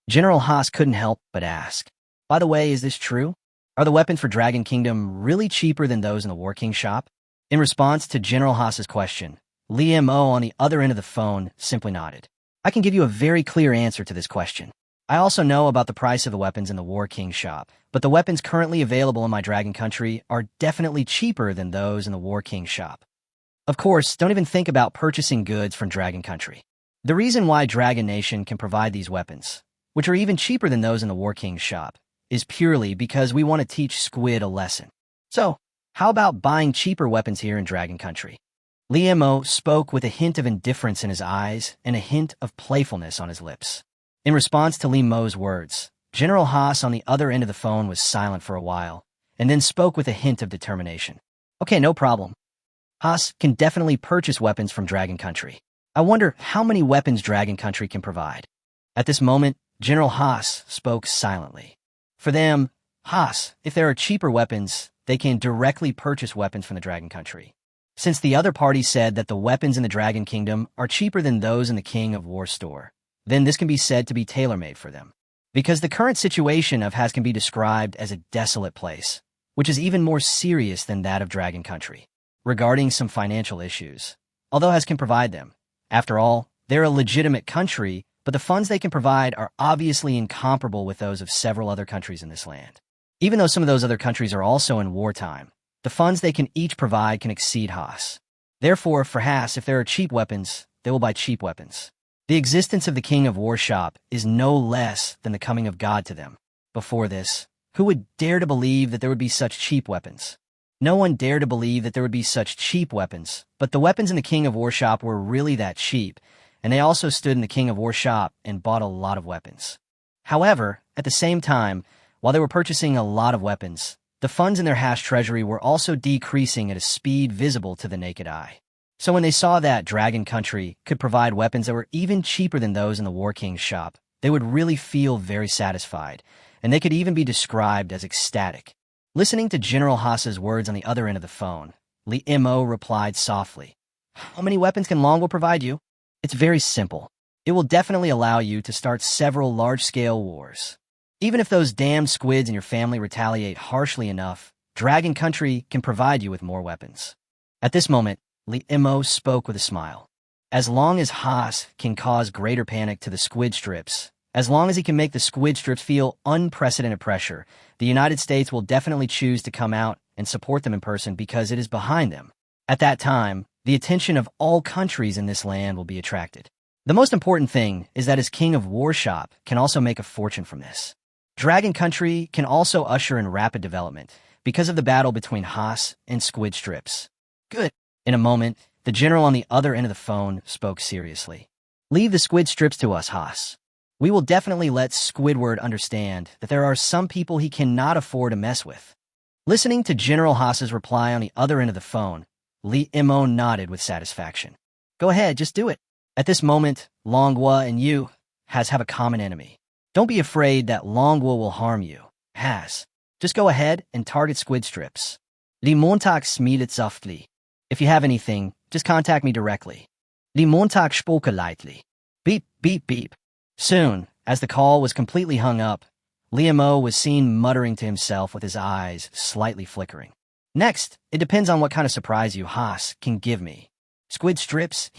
General Haas couldn't help but ask. By the way, is this true? Are the weapons for Dragon Kingdom really cheaper than those in the War King shop? In response to General Haas's question, Liemo on the other end of the phone simply nodded. I can give you a very clear answer to this question. I also know about the price of the weapons in the War King shop, but the weapons currently available in my Dragon Country are definitely cheaper than those in the War King shop. Of course, don't even think about purchasing goods from Dragon Country. The reason why Dragon Nation can provide these weapons, which are even cheaper than those in the War King shop, is purely because we want to teach Squid a lesson. So, how about buying cheaper weapons here in Dragon Country? Liemo spoke with a hint of indifference in his eyes and a hint of playfulness on his lips. In response to Liemo's words, General Haas on the other end of the phone was silent for a while, and then spoke with a hint of determination. Okay, no problem. Haas can definitely purchase weapons from Dragon Country. I wonder how many weapons Dragon Country can provide. At this moment, General Haas spoke silently. For them, Haas, if there are cheaper weapons, they can directly purchase weapons from the Dragon Country. Since the other party said that the weapons in the Dragon Kingdom are cheaper than those in the King of War store, then this can be said to be tailor-made for them. Because the current situation of Haas can be described as a desolate place, which is even more serious than that of Dragon Country, regarding some financial issues. Although Haas can provide them. After all, they're a legitimate country, but the funds they can provide are obviously incomparable with those of several other countries in this land. Even though some of those other countries are also in wartime, the funds they can each provide can exceed Haas. Therefore, for Haas, if there are cheap weapons, they will buy cheap weapons. The existence of the King of War shop is no less than the coming of God to them. Before this, who would dare to believe that there would be such cheap weapons? No one dared to believe that there would be such cheap weapons, but the weapons in the King of War shop were really that cheap, and they also stood in the King of War shop and bought a lot of weapons. However, at the same time, while they were purchasing a lot of weapons, the funds in their Haas treasury were also decreasing at a speed visible to the naked eye. So when they saw that Dragon Country could provide weapons that were even cheaper than those in the War King's shop, they would really feel very satisfied, and they could even be described as ecstatic. Listening to General Haas's words on the other end of the phone, Li Mo replied softly, "How many weapons can Longwa provide you? It's very simple. It will definitely allow you to start several large-scale wars. Even if those damned squids in your family retaliate harshly enough, Dragon Country can provide you with more weapons." At this moment, Li Mo spoke with a smile. As long as Haas can cause greater panic to the squid strips, as long as he can make the squid strips feel unprecedented pressure, the United States will definitely choose to come out and support them in person because it is behind them. At that time, the attention of all countries in this land will be attracted. The most important thing is that his King of War shop can also make a fortune from this. Dragon Country can also usher in rapid development because of the battle between Haas and squid strips. Good. In a moment, the general on the other end of the phone spoke seriously. "Leave the squid strips to us, Haas. We will definitely let Squidward understand that there are some people he cannot afford to mess with." Listening to General Haas's reply on the other end of the phone, Li Mo nodded with satisfaction. "Go ahead, just do it." At this moment, Longwa and you have a common enemy. Don't be afraid that Longwa will harm you. Has. Just go ahead and target squid strips. Li Montag smilet softly. If you have anything, just contact me directly. Li Montag spoke lightly. Beep, beep, beep. Soon, as the call was completely hung up, Li Mo was seen muttering to himself with his eyes slightly flickering. "Next, it depends on what kind of surprise you, Haas, can give me. Squid strips,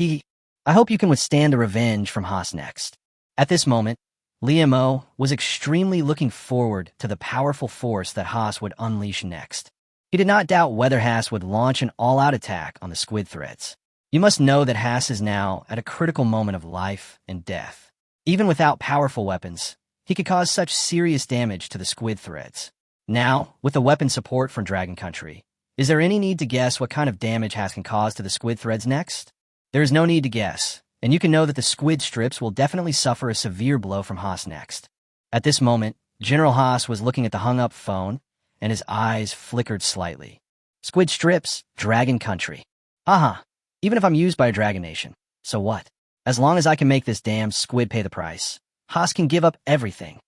I hope you can withstand the revenge from Haas next." At this moment, Li Mo was extremely looking forward to the powerful force that Haas would unleash next. He did not doubt whether Haas would launch an all-out attack on the squid threads. You must know that Haas is now at a critical moment of life and death. Even without powerful weapons, he could cause such serious damage to the squid threads. Now, with the weapon support from Dragon Country, is there any need to guess what kind of damage Haas can cause to the squid threads next? There is no need to guess, and you can know that the squid strips will definitely suffer a severe blow from Haas next. At this moment, General Haas was looking at the hung-up phone, and his eyes flickered slightly. "Squid strips, Dragon Country. Haha, even if I'm used by a Dragon Nation, so what? As long as I can make this damn squid pay the price, Haas can give up everything."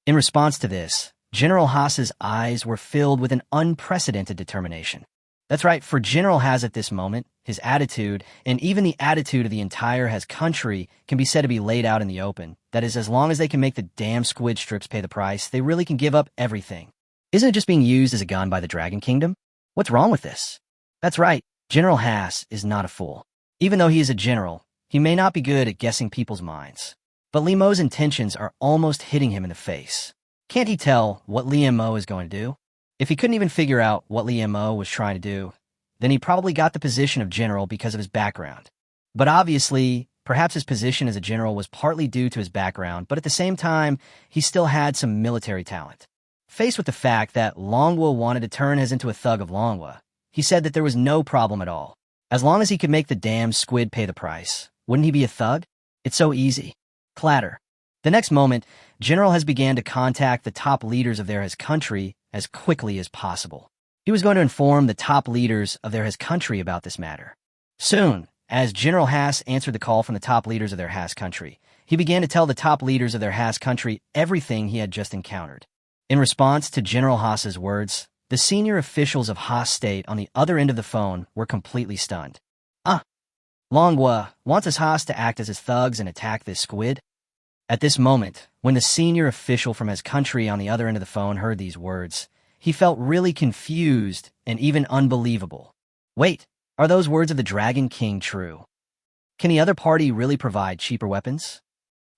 In response to this, General Haas's eyes were filled with an unprecedented determination. That's right, for General Haas at this moment, his attitude, and even the attitude of the entire Haas country, can be said to be laid out in the open. That is, as long as they can make the damn squid strips pay the price, they really can give up everything. Isn't it just being used as a gun by the Dragon Kingdom? What's wrong with this? That's right, General Haas is not a fool. Even though he is a general, he may not be good at guessing people's minds. But Li Mo's intentions are almost hitting him in the face. Can't he tell what Li Mo is going to do? If he couldn't even figure out what Li Mo was trying to do, then he probably got the position of general because of his background. But obviously, perhaps his position as a general was partly due to his background, but at the same time, he still had some military talent. Faced with the fact that Longwa wanted to turn Haas into a thug of Longwa, he said that there was no problem at all. As long as he could make the damn squid pay the price, wouldn't he be a thug? It's so easy. Clatter. The next moment, General Haas began to contact the top leaders of their Haas country as quickly as possible. He was going to inform the top leaders of their Haas country about this matter. Soon, As General Haas answered the call from the top leaders of their Haas country, he began to tell the top leaders of their Haas country everything he had just encountered. In response to General Haas's words, the senior officials of Haas State on the other end of the phone were completely stunned. Longwa wants his Haas to act as his thugs and attack this squid? At this moment, when the senior official from his country on the other end of the phone heard these words, he felt really confused and even unbelievable. Wait, are those words of the Dragon King true? Can the other party really provide cheaper weapons?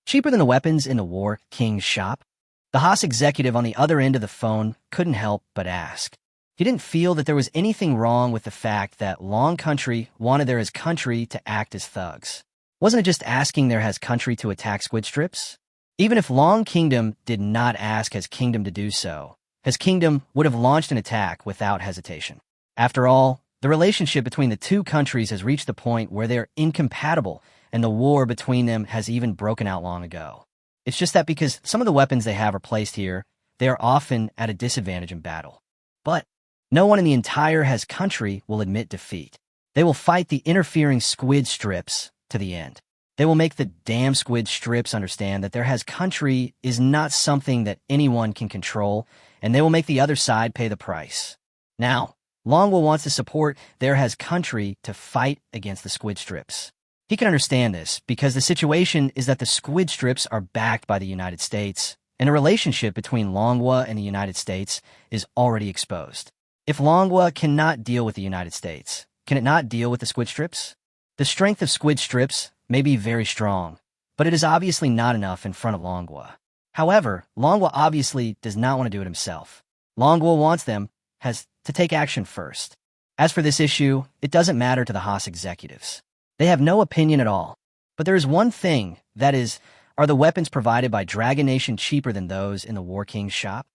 Cheaper than the weapons in the War King's shop? The Haas executive on the other end of the phone couldn't help but ask. He didn't feel that there was anything wrong with the fact that Long Country wanted their His country to act as thugs. Wasn't it just asking their His country to attack squid strips? Even if Long Kingdom did not ask His kingdom to do so, His kingdom would have launched an attack without hesitation. After all, the relationship between the two countries has reached the point where they're incompatible, and the war between them has even broken out long ago. It's just that because some of the weapons they have are placed here, they are often at a disadvantage in battle. But no one in the entire His country will admit defeat. They will fight the interfering squid strips to the end. They will make the damn squid strips understand that their His country is not something that anyone can control, and they will make the other side pay the price. Now, Longwa wants to support their His country to fight against the squid strips. He can understand this because the situation is that the squid strips are backed by the United States, and a relationship between Longwa and the United States is already exposed. If Longwa cannot deal with the United States, can it not deal with the squid strips? The strength of squid strips may be very strong, but it is obviously not enough in front of Longwa. However, Longwa obviously does not want to do it himself. Longwa wants them to take action first. As for this issue, it doesn't matter to the Haas executives. They have no opinion at all. But there is one thing, that is, are the weapons provided by Dragon Nation cheaper than those in the War King's shop?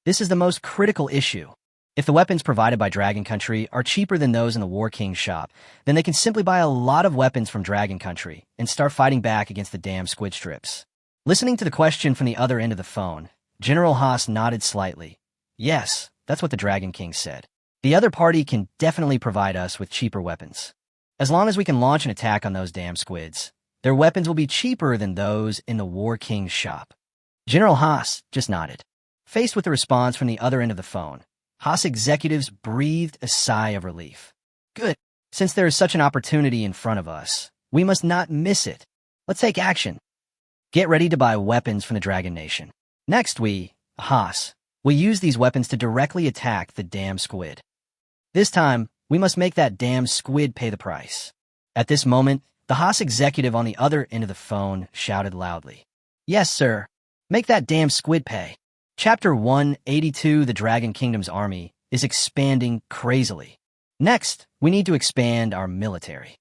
This is the most critical issue. If the weapons provided by Dragon Country are cheaper than those in the War King's shop, then they can simply buy a lot of weapons from Dragon Country and start fighting back against the damn squid strips. Listening to the question from the other end of the phone, General Haas nodded slightly. Yes, that's what the Dragon King said. The other party can definitely provide us with cheaper weapons. As long as we can launch an attack on those damn squids, their weapons will be cheaper than those in the War King's shop. General Haas just nodded. Faced with the response from the other end of the phone, Haas executives breathed a sigh of relief. Good. Since there is such an opportunity in front of us, we must not miss it. Let's take action. Get ready to buy weapons from the Dragon Nation. Next Haas, will use these weapons to directly attack the damn squid. This time, we must make that damn squid pay the price. At this moment, the Haas executive on the other end of the phone shouted loudly. Yes, sir. Make that damn squid pay. Chapter 182, The Dragon Kingdom's army, is expanding crazily. Next, we need to expand our military.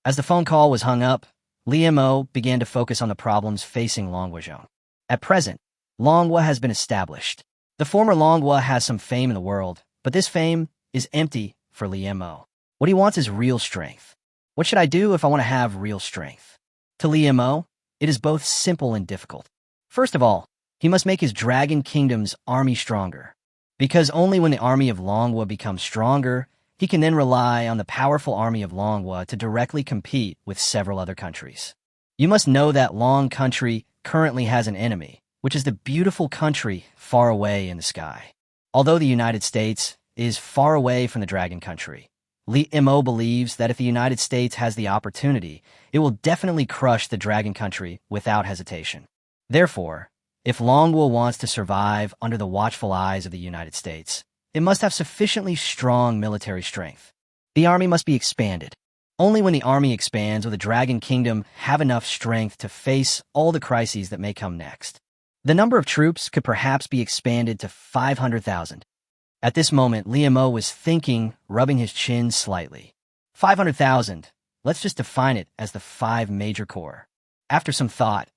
As the phone call was hung up, Liemo began to focus on the problems facing Longwa. At present, Longwa has been established. The former Longwa has some fame in the world, but this fame is empty for Liemo. What he wants is real strength. What should I do if I want to have real strength? To Liemo, it is both simple and difficult. First of all, he must make his Dragon Kingdom's army stronger. Because only when the army of Longwa becomes stronger, he can then rely on the powerful army of Longwa to directly compete with several other countries. You must know that Long Country currently has an enemy, which is the beautiful country far away in the sky. Although the United States is far away from the Dragon Country, Liemo believes that if the United States has the opportunity, it will definitely crush the Dragon Country without hesitation. Therefore, if Longwa wants to survive under the watchful eyes of the United States, it must have sufficiently strong military strength. The army must be expanded. Only when the army expands will the Dragon Kingdom have enough strength to face all the crises that may come next. The number of troops could perhaps be expanded to 500,000. At this moment, Liemo was thinking, rubbing his chin slightly. 500,000. Let's just define it as the 5 major corps. After some thought,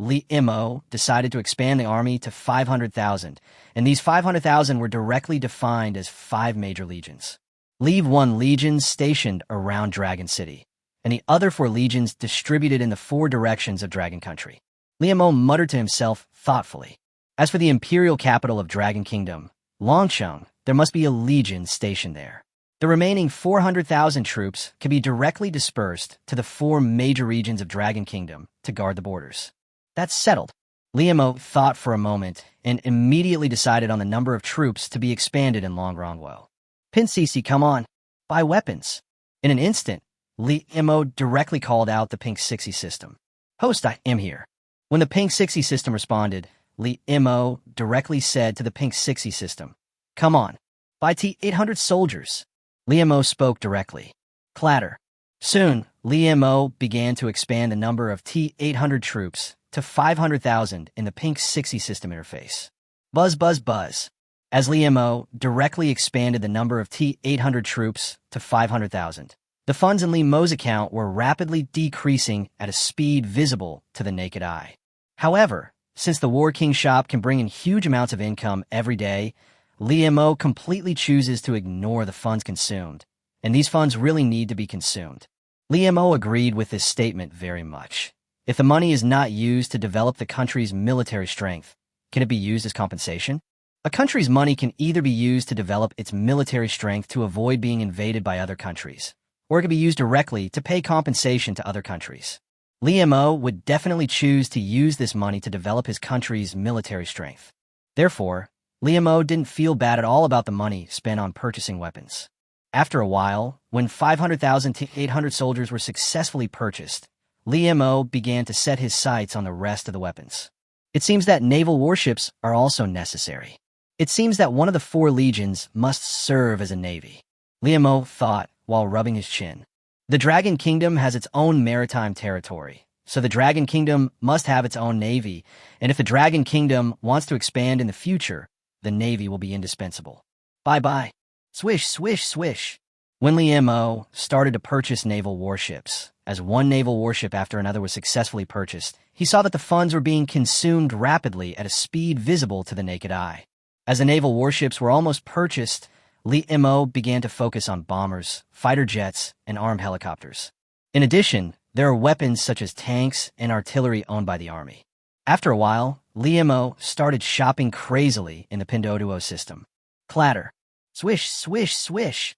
Liemo decided to expand the army to 500,000, and these 500,000 were directly defined as 5 major legions. Leave 1 legion stationed around Dragon City, and the other 4 legions distributed in the 4 directions of Dragon Country. Liemo muttered to himself thoughtfully. As for the imperial capital of Dragon Kingdom, Longsheng, there must be a legion stationed there. The remaining 400,000 troops can be directly dispersed to the 4 major regions of Dragon Kingdom to guard the borders. That's settled. Liemo thought for a moment and immediately decided on the number of troops to be expanded in Longrongwo. Pinsisi, come on, buy weapons. In an instant, Liemo directly called out the Pink 60 system. Host, I am here. When the Pink 60 system responded, Liemo directly said to the Pink 60 system, come on, buy T-800 soldiers. Liemo spoke directly. Clatter. Soon, Liemo began to expand the number of T-800 troops to 500,000 in the Pink 60 system interface. Buzz, buzz, buzz. As Liemo directly expanded the number of T-800 troops to 500,000, the funds in Liemo's account were rapidly decreasing at a speed visible to the naked eye. However, since the War King shop can bring in huge amounts of income every day, Liemo completely chooses to ignore the funds consumed, and these funds really need to be consumed. Liemo agreed with this statement very much. If the money is not used to develop the country's military strength, can it be used as compensation? A country's money can either be used to develop its military strength to avoid being invaded by other countries, or it can be used directly to pay compensation to other countries. Liemo would definitely choose to use this money to develop his country's military strength. Therefore, Liemo didn't feel bad at all about the money spent on purchasing weapons. After a while, when 500,000 T-800 soldiers were successfully purchased, Liemo began to set his sights on the rest of the weapons. It seems that naval warships are also necessary. It seems that one of the 4 legions must serve as a navy. Liemo thought while rubbing his chin. The Dragon Kingdom has its own maritime territory, so the Dragon Kingdom must have its own navy, and if the Dragon Kingdom wants to expand in the future, the navy will be indispensable. Bye-bye. Swish, swish, swish. When Liemo started to purchase naval warships, as one naval warship after another was successfully purchased, he saw that the funds were being consumed rapidly at a speed visible to the naked eye. As the naval warships were almost purchased, Liemo began to focus on bombers, fighter jets, and armed helicopters. In addition, there are weapons such as tanks and artillery owned by the army. After a while, Liemo started shopping crazily in the Pinduoduo system. Clatter. Swish, swish, swish.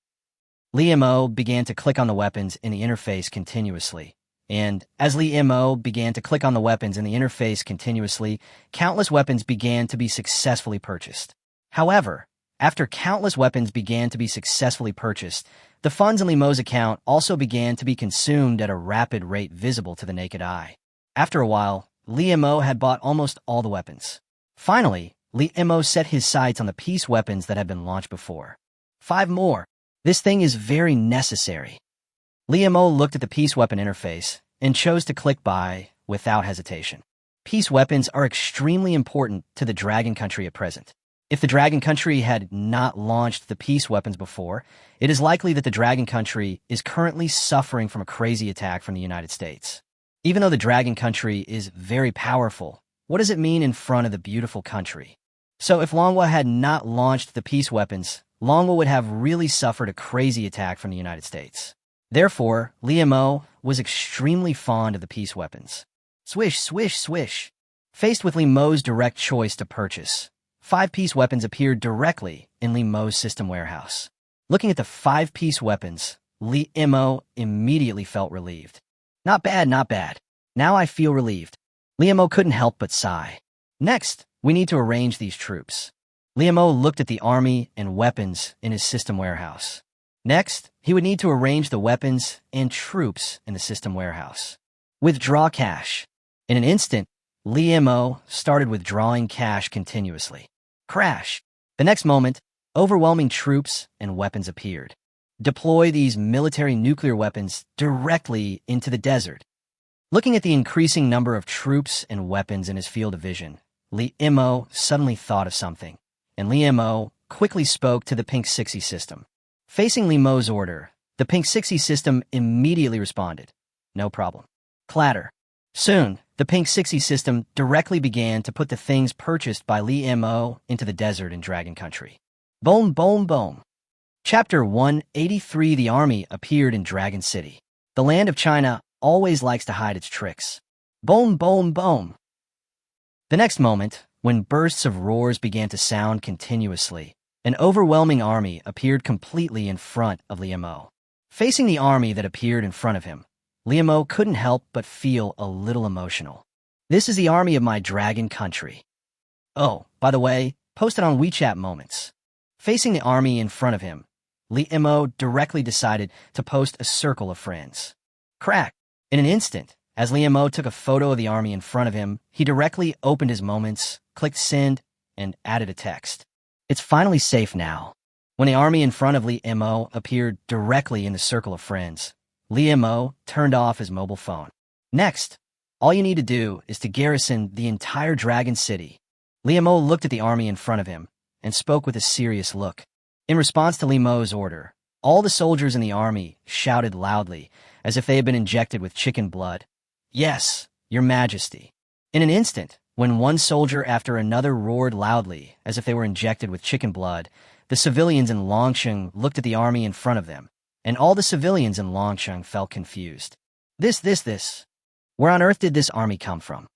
Liemo began to click on the weapons in the interface continuously. And as Liemo began to click on the weapons in the interface continuously, countless weapons began to be successfully purchased. However, after countless weapons began to be successfully purchased, the funds in Liemo's account also began to be consumed at a rapid rate visible to the naked eye. After a while, Liemo had bought almost all the weapons. Finally, Liemo set his sights on the peace weapons that had been launched before. 5 more. This thing is very necessary. Liemo looked at the peace weapon interface and chose to click buy without hesitation. Peace weapons are extremely important to the Dragon Country at present. If the Dragon Country had not launched the peace weapons before, it is likely that the Dragon Country is currently suffering from a crazy attack from the United States. Even though the Dragon Country is very powerful, what does it mean in front of the beautiful country? So if Longwa had not launched the peace weapons, Longwa would have really suffered a crazy attack from the United States. Therefore, Liemo was extremely fond of the peace weapons. Swish, swish, swish. Faced with Liemo's direct choice to purchase, 5 peace weapons appeared directly in Liemo's system warehouse. Looking at the 5 peace weapons, Liemo immediately felt relieved. Not bad, not bad. Now I feel relieved. Liemo couldn't help but sigh. Next, we need to arrange these troops. Liemo looked at the army and weapons in his system warehouse. Next, he would need to arrange the weapons and troops in the system warehouse. Withdraw cash. In an instant, Liemo started withdrawing cash continuously. Crash. The next moment, overwhelming troops and weapons appeared. Deploy these military nuclear weapons directly into the desert. Looking at the increasing number of troops and weapons in his field of vision, Liemo suddenly thought of something, and Liemo quickly spoke to the Pink 60 system. Facing Liemo's order, the Pink 60 system immediately responded. No problem. Clatter. Soon, the Pink 60 system directly began to put the things purchased by Liemo into the desert in Dragon Country. Boom, boom, boom. Chapter 183. The army appeared in Dragon City. The land of China always likes to hide its tricks. Boom, boom, boom. The next moment, when bursts of roars began to sound continuously, An overwhelming army appeared completely in front of Liemo. Facing the army that appeared in front of him, Liemo couldn't help but feel a little emotional. This is the army of my dragon country. Oh, by the way, posted on WeChat Moments. Facing the army in front of him, Liemo directly decided to post a circle of friends. Crack! In an instant, as Liemo took a photo of the army in front of him, he directly opened his moments, clicked send, and added a text. It's finally safe now. When the army in front of Liemo appeared directly in the circle of friends, Liemo turned off his mobile phone. Next, all you need to do is to garrison the entire dragon city. Liemo looked at the army in front of him and spoke with a serious look. In response to Liemo's order, all the soldiers in the army shouted loudly, as if they had been injected with chicken blood. Yes, Your Majesty. In an instant, when one soldier after another roared loudly, as if they were injected with chicken blood, the civilians in Longsheng looked at the army in front of them, and all the civilians in Longsheng felt confused. This. Where on earth did this army come from?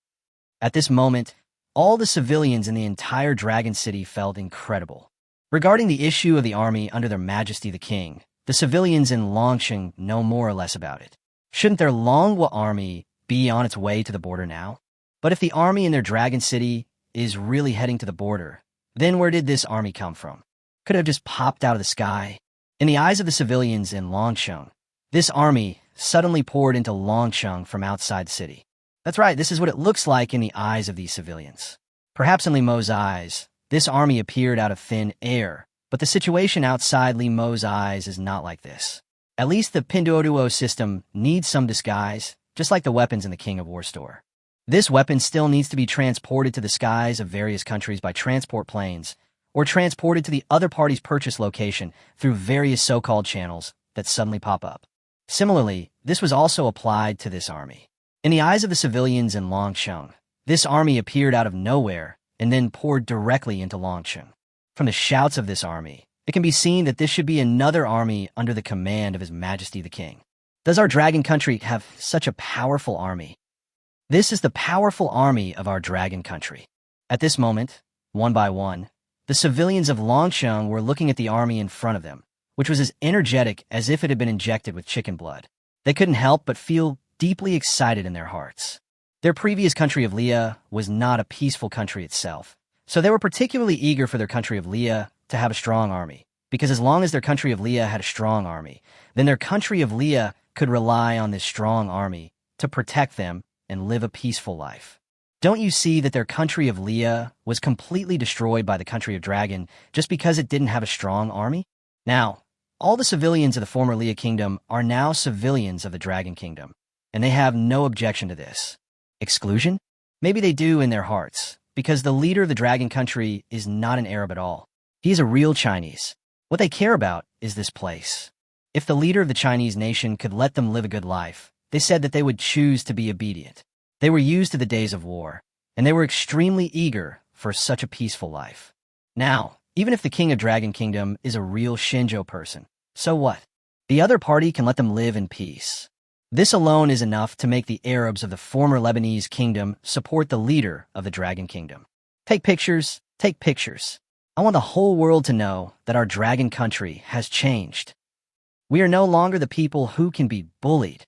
At this moment, all the civilians in the entire Dragon City felt incredible. Regarding the issue of the army under their Majesty the King, the civilians in Longsheng know more or less about it. Shouldn't their Manhwa army be on its way to the border now? But if the army in their Dragon City is really heading to the border, then where did this army come from? Could it have just popped out of the sky? In the eyes of the civilians in Longsheng, this army suddenly poured into Longsheng from outside the city. That's right, this is what it looks like in the eyes of these civilians. Perhaps in Liemo's eyes, this army appeared out of thin air, but the situation outside Liemo's eyes is not like this. At least the Pinduoduo system needs some disguise, just like the weapons in the King of War store. This weapon still needs to be transported to the skies of various countries by transport planes, or transported to the other party's purchase location through various so-called channels that suddenly pop up. Similarly, this was also applied to this army. In the eyes of the civilians in Longsheng, this army appeared out of nowhere and then poured directly into Longsheng. From the shouts of this army, it can be seen that this should be another army under the command of His Majesty the King. Does our dragon country have such a powerful army? This is the powerful army of our dragon country. At this moment, one by one, the civilians of Longsheng were looking at the army in front of them, which was as energetic as if it had been injected with chicken blood. They couldn't help but feel deeply excited in their hearts. Their previous country of Leah was not a peaceful country itself, so they were particularly eager for their country of Leah to have a strong army, because as long as their country of Leah had a strong army, then their country of Leah could rely on this strong army to protect them and live a peaceful life. Don't you see that their country of Leah was completely destroyed by the country of Dragon just because it didn't have a strong army? Now, all the civilians of the former Leah Kingdom are now civilians of the Dragon Kingdom, and they have no objection to this. Exclusion? Maybe they do in their hearts, because the leader of the Dragon Country is not an Arab at all. He is a real Chinese. What they care about is this place. If the leader of the Chinese nation could let them live a good life, they said that they would choose to be obedient. They were used to the days of war, and they were extremely eager for such a peaceful life. Now, even if the king of Dragon Kingdom is a real Shinjo person, so what? The other party can let them live in peace. This alone is enough to make the Arabs of the former Lebanese kingdom support the leader of the Dragon Kingdom. Take pictures, take pictures. I want the whole world to know that our dragon country has changed. We are no longer the people who can be bullied.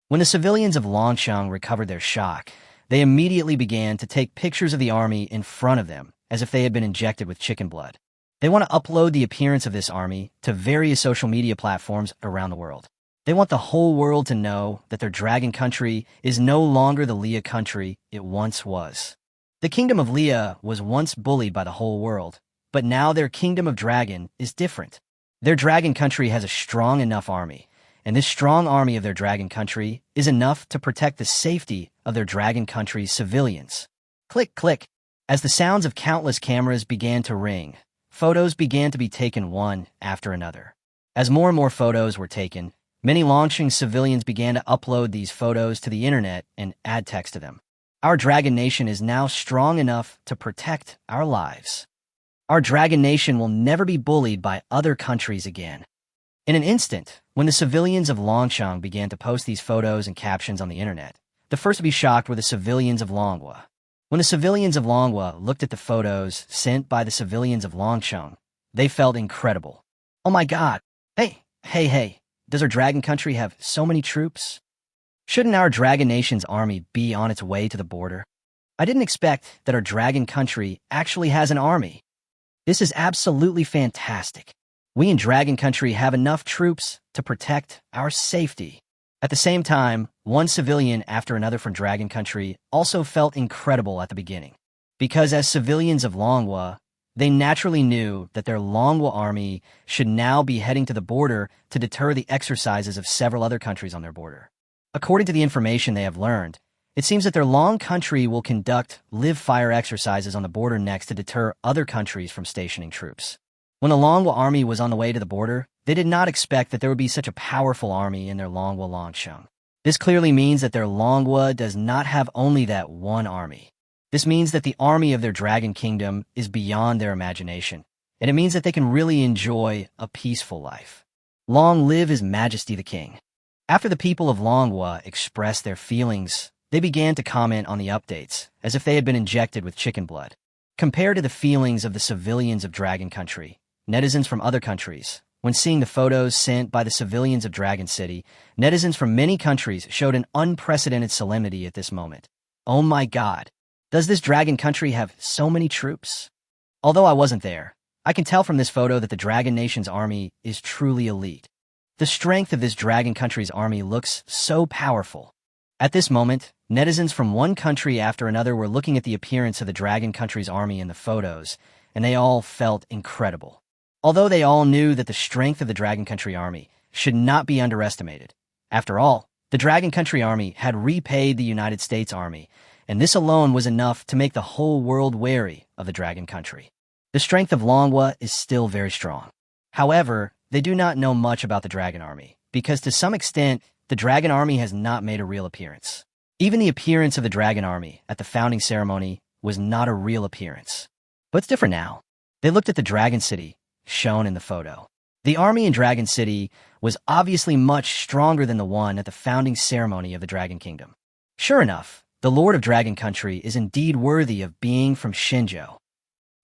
When the civilians of Longsheng recovered their shock, they immediately began to take pictures of the army in front of them, as if they had been injected with chicken blood. They want to upload the appearance of this army to various social media platforms around the world. They want the whole world to know that their dragon country is no longer the Leah country it once was. The kingdom of Leah was once bullied by the whole world, but now their kingdom of dragon is different. Their dragon country has a strong enough army, and this strong army of their dragon country is enough to protect the safety of their dragon country's civilians. Click, click. As the sounds of countless cameras began to ring, photos began to be taken one after another. As more and more photos were taken, many Longsheng civilians began to upload these photos to the internet and add text to them. Our dragon nation is now strong enough to protect our lives. Our dragon nation will never be bullied by other countries again. In an instant, when the civilians of Longsheng began to post these photos and captions on the internet, the first to be shocked were the civilians of Manhwa. When the civilians of Manhwa looked at the photos sent by the civilians of Longsheng, they felt incredible. Oh my god. Hey, does our dragon country have so many troops? Shouldn't our dragon nation's army be on its way to the border? I didn't expect that our dragon country actually has an army. This is absolutely fantastic. We in Dragon Country have enough troops to protect our safety. At the same time, one civilian after another from Dragon Country also felt incredible at the beginning. Because as civilians of Manhwa, they naturally knew that their Manhwa army should now be heading to the border to deter the exercises of several other countries on their border. According to the information they have learned, it seems that their Long country will conduct live-fire exercises on the border next to deter other countries from stationing troops. When the Manhwa army was on the way to the border, they did not expect that there would be such a powerful army in their Manhwa Longsheng. This clearly means that their Manhwa does not have only that one army. This means that the army of their dragon kingdom is beyond their imagination, and it means that they can really enjoy a peaceful life. Long live His Majesty the King. After the people of Manhwa expressed their feelings, they began to comment on the updates, as if they had been injected with chicken blood. Compared to the feelings of the civilians of Dragon Country, netizens from other countries, when seeing the photos sent by the civilians of Dragon City, netizens from many countries showed an unprecedented solemnity at this moment. Oh my god, does this Dragon Country have so many troops? Although I wasn't there, I can tell from this photo that the Dragon Nation's army is truly elite. The strength of this Dragon Country's army looks so powerful. At this moment, netizens from one country after another were looking at the appearance of the Dragon Country's army in the photos, and they all felt incredible. Although they all knew that the strength of the Dragon Country army should not be underestimated. After all, the Dragon Country army had repaid the United States Army, and this alone was enough to make the whole world wary of the Dragon Country. The strength of Manhwa is still very strong. However, they do not know much about the Dragon Army, because to some extent, the Dragon Army has not made a real appearance. Even the appearance of the Dragon Army at the founding ceremony was not a real appearance. But it's different now. They looked at the Dragon City, shown in the photo. The army in Dragon City was obviously much stronger than the one at the founding ceremony of the Dragon Kingdom. Sure enough, the Lord of Dragon Country is indeed worthy of being from Shinjo.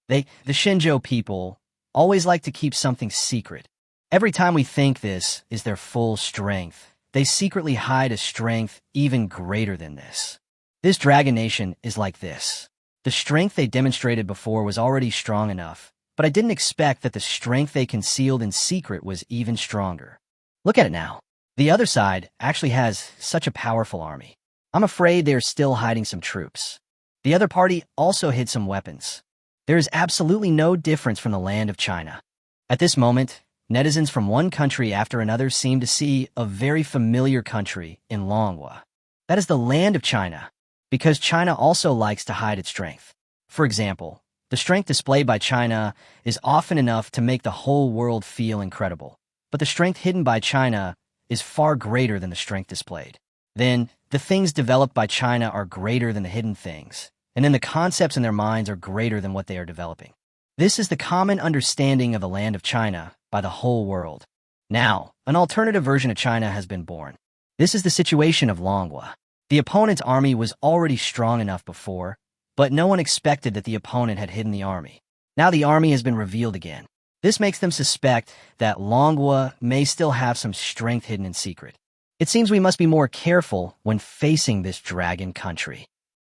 The Shinjo people always like to keep something secret. Every time we think this is their full strength, they secretly hide a strength even greater than this. This Dragon Nation is like this. The strength they demonstrated before was already strong enough, but I didn't expect that the strength they concealed in secret was even stronger. Look at it now. The other side actually has such a powerful army. I'm afraid they are still hiding some troops. The other party also hid some weapons. There is absolutely no difference from the land of China. At this moment, netizens from one country after another seem to see a very familiar country in Manhwa. That is the land of China, because China also likes to hide its strength. For example, the strength displayed by China is often enough to make the whole world feel incredible, but the strength hidden by China is far greater than the strength displayed. Then, the things developed by China are greater than the hidden things, and then the concepts in their minds are greater than what they are developing. This is the common understanding of the land of China by the whole world. Now, an alternative version of China has been born. This is the situation of Manhwa. The opponent's army was already strong enough before, but no one expected that the opponent had hidden the army. Now the army has been revealed again. This makes them suspect that Manhwa may still have some strength hidden in secret. It seems we must be more careful when facing this Dragon Country.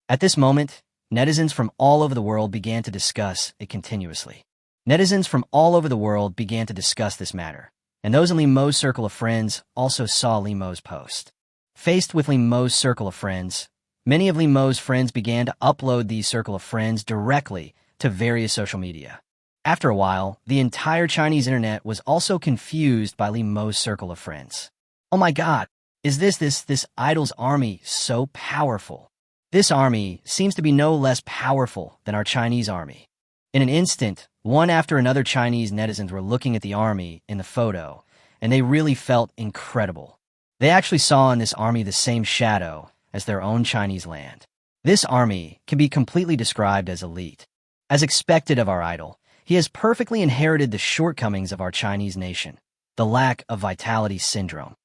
At this moment, netizens from all over the world began to discuss it continuously. Netizens from all over the world began to discuss this matter, and those in Li Mo's circle of friends also saw Li Mo's post. Faced with Li Mo's circle of friends, many of Li Mo's friends began to upload these circle of friends directly to various social media. After a while, the entire Chinese internet was also confused by Li Mo's circle of friends. Oh my god, is this idol's army so powerful? This army seems to be no less powerful than our Chinese army. In an instant, one after another Chinese netizens were looking at the army in the photo, and they really felt incredible. They actually saw in this army the same shadow as their own Chinese land. This army can be completely described as elite. As expected of our idol, he has perfectly inherited the shortcomings of our Chinese nation, the lack of vitality syndrome.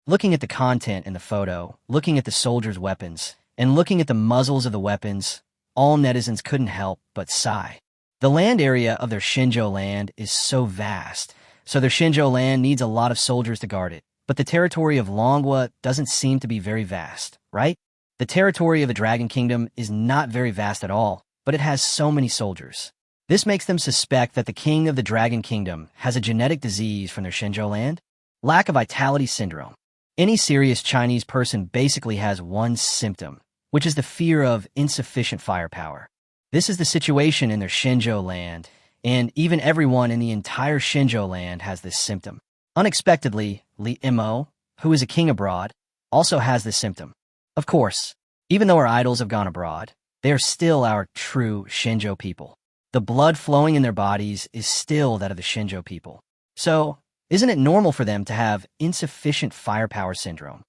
Looking at the content in the photo, looking at the soldiers' weapons, and looking at the muzzles of the weapons, all netizens couldn't help but sigh. The land area of their Shinjo land is so vast, so their Shinjo land needs a lot of soldiers to guard it. But the territory of Manhwa doesn't seem to be very vast, right? The territory of the Dragon Kingdom is not very vast at all, but it has so many soldiers. This makes them suspect that the king of the Dragon Kingdom has a genetic disease from their Shinjo land, lack of vitality syndrome. Any serious Chinese person basically has one symptom, which is the fear of insufficient firepower. This is the situation in their Shinjo land, and even everyone in the entire Shinjo land has this symptom. Unexpectedly, Li Imo, who is a king abroad, also has this symptom. Of course, even though our idols have gone abroad, they are still our true Shinjo people. The blood flowing in their bodies is still that of the Shinjo people. So, isn't it normal for them to have insufficient firepower syndrome?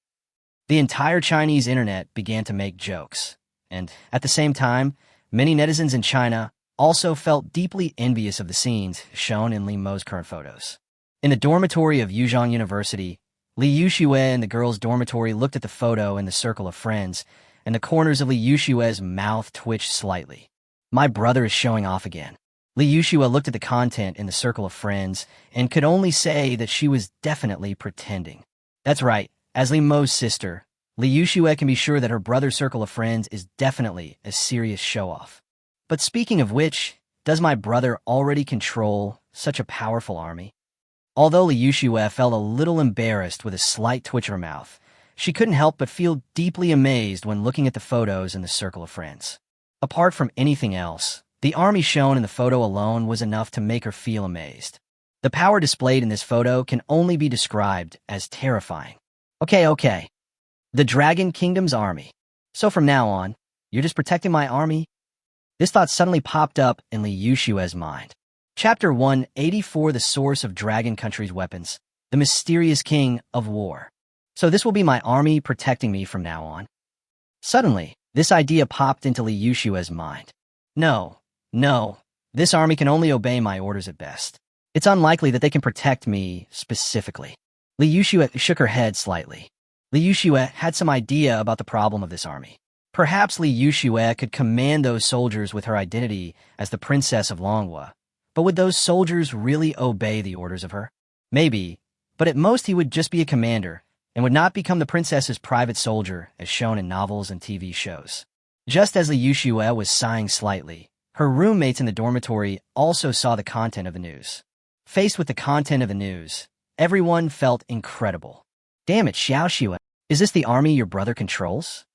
The entire Chinese internet began to make jokes, and at the same time, many netizens in China also felt deeply envious of the scenes shown in Li Mo's current photos. In the dormitory of Yuzhong University, Li Yuxue and the girls' dormitory looked at the photo in the circle of friends, and the corners of Li Yuxue's mouth twitched slightly. My brother is showing off again. Li Yuxue looked at the content in the circle of friends and could only say that she was definitely pretending. That's right, as Li Mo's sister, Li Yuxue can be sure that her brother's circle of friends is definitely a serious show-off. But speaking of which, does my brother already control such a powerful army? Although Li Yuxue felt a little embarrassed with a slight twitch of her mouth, she couldn't help but feel deeply amazed when looking at the photos in the circle of friends. Apart from anything else, the army shown in the photo alone was enough to make her feel amazed. The power displayed in this photo can only be described as terrifying. Okay. The Dragon Kingdom's army. So from now on, you're just protecting my army? This thought suddenly popped up in Li Yuxue's mind. Chapter 184, The Source of Dragon Country's Weapons, the Mysterious King of War. So this will be my army protecting me from now on? Suddenly, this idea popped into Li Yuxue's mind. No, this army can only obey my orders at best. It's unlikely that they can protect me specifically. Li Yuxue shook her head slightly. Li Yuxue had some idea about the problem of this army. Perhaps Li Yuxue could command those soldiers with her identity as the Princess of Manhwa. But would those soldiers really obey the orders of her? Maybe, but at most he would just be a commander and would not become the princess's private soldier as shown in novels and TV shows. Just as Li Yuxue was sighing slightly, her roommates in the dormitory also saw the content of the news. Faced with the content of the news, everyone felt incredible. Damn it, Xiaoxue, is this the army your brother controls?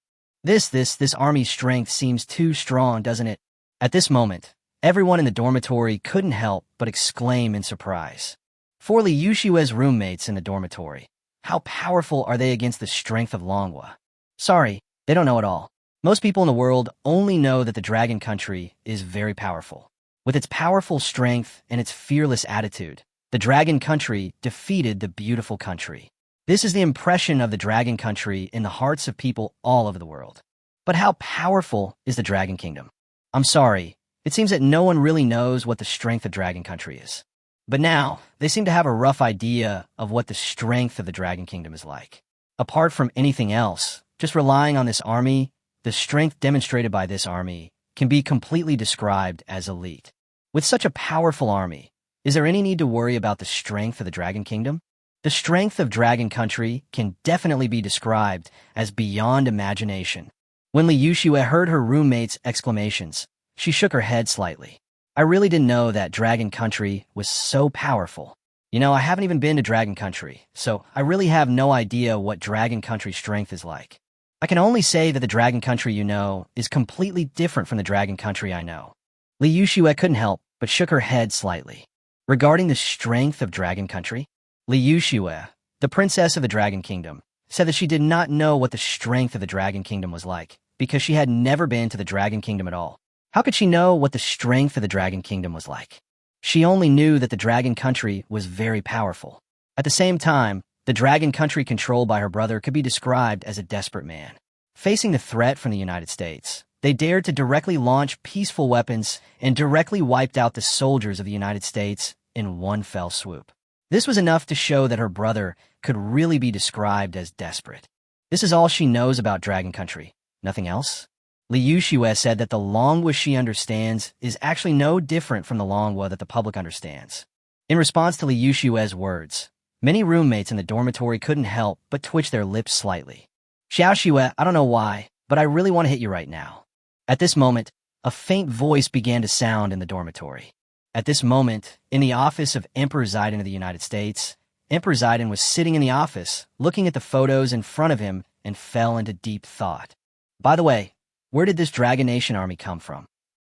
This army's strength seems too strong, doesn't it? At this moment, everyone in the dormitory couldn't help but exclaim in surprise. For Li Yuxue's roommates in the dormitory, how powerful are they against the strength of Manhwa? Sorry, they don't know at all. Most people in the world only know that the Dragon Country is very powerful. With its powerful strength and its fearless attitude, the Dragon Country defeated the beautiful country. This is the impression of the Dragon Country in the hearts of people all over the world. But how powerful is the Dragon Kingdom? I'm sorry, it seems that no one really knows what the strength of Dragon Country is. But now, they seem to have a rough idea of what the strength of the Dragon Kingdom is like. Apart from anything else, just relying on this army, the strength demonstrated by this army can be completely described as elite. With such a powerful army, is there any need to worry about the strength of the Dragon Kingdom? The strength of Dragon Country can definitely be described as beyond imagination. When Li Yuxue heard her roommate's exclamations, she shook her head slightly. I really didn't know that Dragon Country was so powerful. You know, I haven't even been to Dragon Country, so I really have no idea what Dragon Country strength is like. I can only say that the Dragon Country you know is completely different from the Dragon Country I know. Li Yuxue couldn't help but shook her head slightly. Regarding the strength of Dragon Country, Li Yuxue, the princess of the Dragon Kingdom, said that she did not know what the strength of the Dragon Kingdom was like, because she had never been to the Dragon Kingdom at all. How could she know what the strength of the Dragon Kingdom was like? She only knew that the Dragon Country was very powerful. At the same time, the Dragon Country controlled by her brother could be described as a desperate man. Facing the threat from the United States, they dared to directly launch peaceful weapons and directly wiped out the soldiers of the United States in one fell swoop. This was enough to show that her brother could really be described as desperate. This is all she knows about Dragon Country. Nothing else? Liu Shue said that the manhwa she understands is actually no different from the manhwa that the public understands. In response to Liu Shue's words, many roommates in the dormitory couldn't help but twitch their lips slightly. Xiao Shue, I don't know why, but I really want to hit you right now. At this moment, a faint voice began to sound in the dormitory. At this moment, in the office of Emperor Zidane of the United States, Emperor Zidane was sitting in the office, looking at the photos in front of him, and fell into deep thought. By the way, where did this Dragon Nation army come from?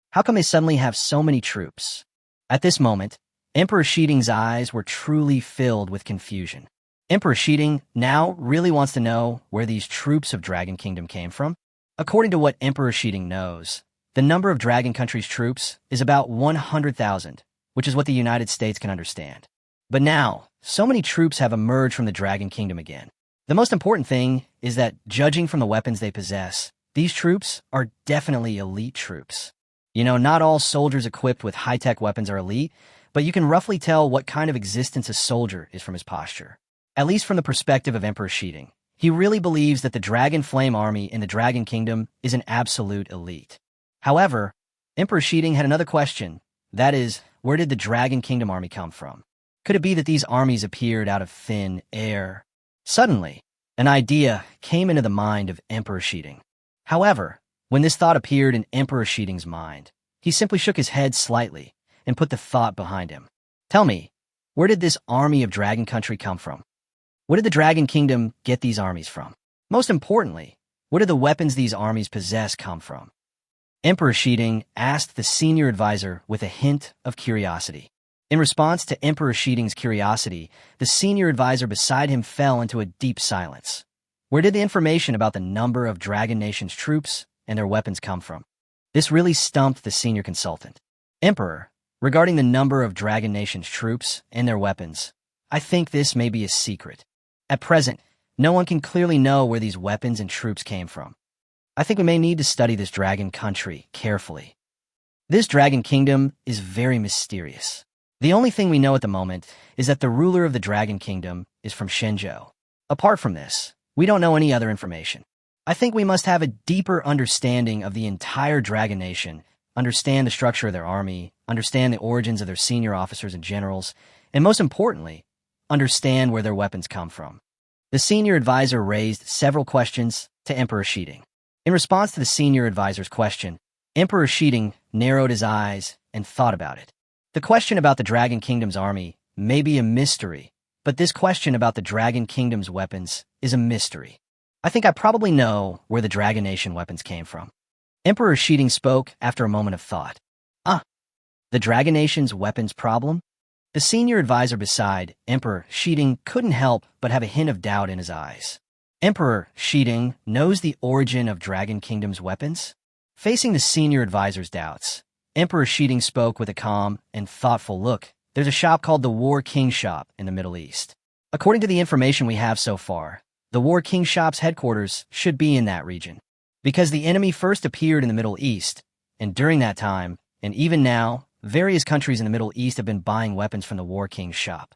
How come they suddenly have so many troops? At this moment, Emperor Shiding's eyes were truly filled with confusion. Emperor Shiding now really wants to know where these troops of Dragon Kingdom came from. According to what Emperor Shiding knows, the number of Dragon Country's troops is about 100,000, which is what the United States can understand. But now, so many troops have emerged from the Dragon Kingdom again. The most important thing is that, judging from the weapons they possess, these troops are definitely elite troops. You know, not all soldiers equipped with high-tech weapons are elite, but you can roughly tell what kind of existence a soldier is from his posture. At least from the perspective of Emperor Shiding. He really believes that the Dragon Flame Army in the Dragon Kingdom is an absolute elite. However, Emperor Shiding had another question. That is, where did the Dragon Kingdom army come from? Could it be that these armies appeared out of thin air? Suddenly, an idea came into the mind of Emperor Shiding. However, when this thought appeared in Emperor Shiding's mind, he simply shook his head slightly and put the thought behind him. Tell me, where did this army of Dragon Country come from? Where did the Dragon Kingdom get these armies from? Most importantly, where did the weapons these armies possess come from? Emperor Shiding asked the senior advisor with a hint of curiosity. In response to Emperor Shiding's curiosity, the senior advisor beside him fell into a deep silence. Where did the information about the number of Dragon Nation's troops and their weapons come from? This really stumped the senior consultant. Emperor, regarding the number of Dragon Nation's troops and their weapons, I think this may be a secret. At present, no one can clearly know where these weapons and troops came from. I think we may need to study this Dragon Country carefully. This Dragon Kingdom is very mysterious. The only thing we know at the moment is that the ruler of the Dragon Kingdom is from Shenzhou. Apart from this, we don't know any other information. I think we must have a deeper understanding of the entire Dragon Nation, understand the structure of their army, understand the origins of their senior officers and generals, and most importantly, understand where their weapons come from. The senior advisor raised several questions to Emperor Shiding. In response to the senior advisor's question, Emperor Shiding narrowed his eyes and thought about it. The question about the Dragon Kingdom's army may be a mystery, but this question about the Dragon Kingdom's weapons is a mystery. I think I probably know where the Dragon Nation weapons came from. Emperor Shiding spoke after a moment of thought. The Dragon Nation's weapons problem? The senior advisor beside Emperor Shiding couldn't help but have a hint of doubt in his eyes. Emperor Shiding knows the origin of Dragon Kingdom's weapons? Facing the senior advisor's doubts, Emperor Shiding spoke with a calm and thoughtful look. There's a shop called the War King Shop in the Middle East. According to the information we have so far, the War King Shop's headquarters should be in that region. Because the enemy first appeared in the Middle East, and during that time, and even now, various countries in the Middle East have been buying weapons from the War King Shop.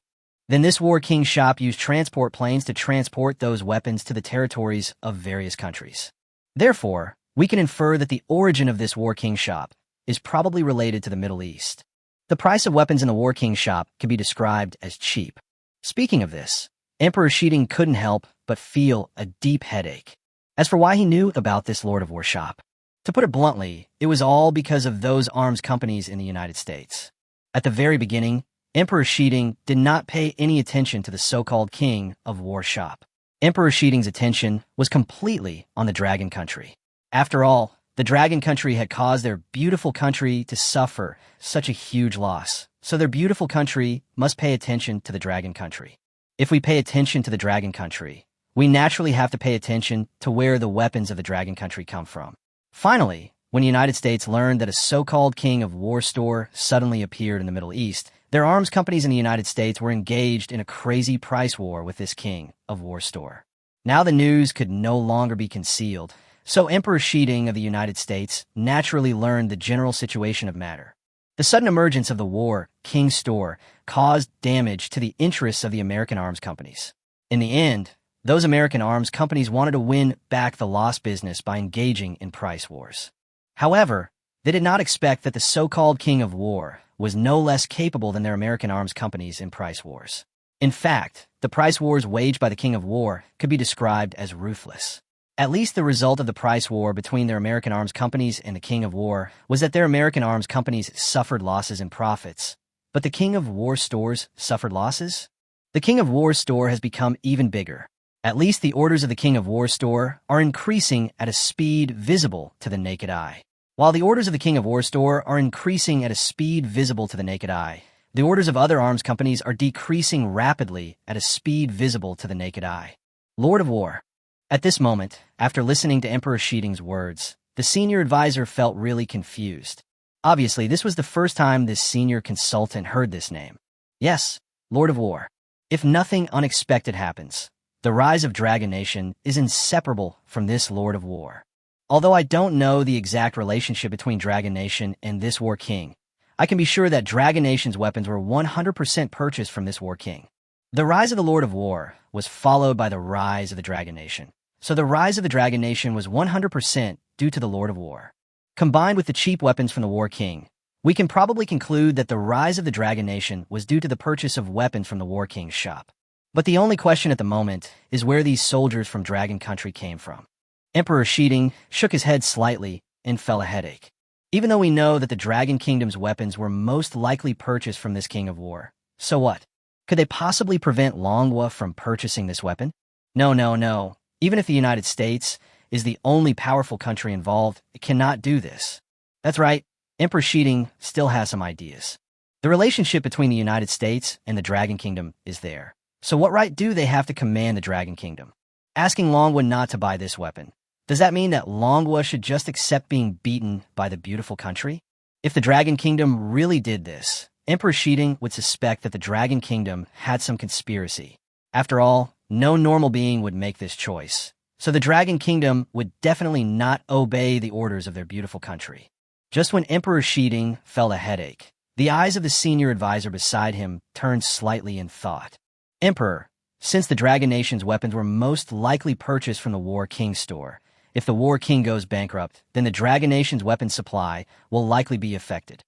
Then this War King Shop used transport planes to transport those weapons to the territories of various countries. Therefore, we can infer that the origin of this War King Shop is probably related to the Middle East. The price of weapons in the War King Shop can be described as cheap. Speaking of this, Emperor Shiding couldn't help but feel a deep headache. As for why he knew about this Lord of War shop, to put it bluntly, it was all because of those arms companies in the United States. At the very beginning, Emperor Shiding did not pay any attention to the so-called King of War shop. Emperor Shiding's attention was completely on the Dragon Country. After all, the Dragon Country had caused their beautiful country to suffer such a huge loss, so their beautiful country must pay attention to the Dragon Country. If we pay attention to the Dragon Country, we naturally have to pay attention to where the weapons of the Dragon Country come from. Finally, when the United States learned that a so-called King of War store suddenly appeared in the Middle East, their arms companies in the United States were engaged in a crazy price war with this King of War store. Now the news could no longer be concealed, so Emperor Shiding of the United States naturally learned the general situation of matter. The sudden emergence of the War King store caused damage to the interests of the American arms companies. In the end, Those American arms companies wanted to win back the lost business by engaging in price wars. However, they did not expect that the so-called King of War was no less capable than their American arms companies in price wars. In fact, the price wars waged by the King of War could be described as ruthless. At least the result of the price war between their American arms companies and the King of War was that their American arms companies suffered losses in profits. But the King of War stores suffered losses? The King of War store has become even bigger. At least the orders of the King of War store are increasing at a speed visible to the naked eye. While the orders of the King of War store are increasing at a speed visible to the naked eye, the orders of other arms companies are decreasing rapidly at a speed visible to the naked eye. Lord of War. At this moment, after listening to Emperor Shiding's words, the senior advisor felt really confused. Obviously, this was the first time this senior consultant heard this name. Yes, Lord of War. If nothing unexpected happens, the rise of Dragon Nation is inseparable from this Lord of War. Although I don't know the exact relationship between Dragon Nation and this War King, I can be sure that Dragon Nation's weapons were 100% purchased from this War King. The rise of the Lord of War was followed by the rise of the Dragon Nation. So the rise of the Dragon Nation was 100% due to the Lord of War. Combined with the cheap weapons from the War King, we can probably conclude that the rise of the Dragon Nation was due to the purchase of weapons from the War King's shop. But the only question at the moment is where these soldiers from Dragon Country came from. Emperor Shiding shook his head slightly and felt a headache. Even though we know that the Dragon Kingdom's weapons were most likely purchased from this King of War, so what? Could they possibly prevent Manhwa from purchasing this weapon? No. Even if the United States is the only powerful country involved, it cannot do this. That's right, Emperor Shiding still has some ideas. The relationship between the United States and the Dragon Kingdom is there. So what right do they have to command the Dragon Kingdom? Asking Manhwa not to buy this weapon, does that mean that Manhwa should just accept being beaten by the beautiful country? If the Dragon Kingdom really did this, Emperor Shiding would suspect that the Dragon Kingdom had some conspiracy. After all, no normal being would make this choice. So the Dragon Kingdom would definitely not obey the orders of their beautiful country. Just when Emperor Shiding felt a headache, the eyes of the senior advisor beside him turned slightly in thought. Emperor, since the Dragon Nation's weapons were most likely purchased from the War King store, if the War King goes bankrupt, then the Dragon Nation's weapon supply will likely be affected.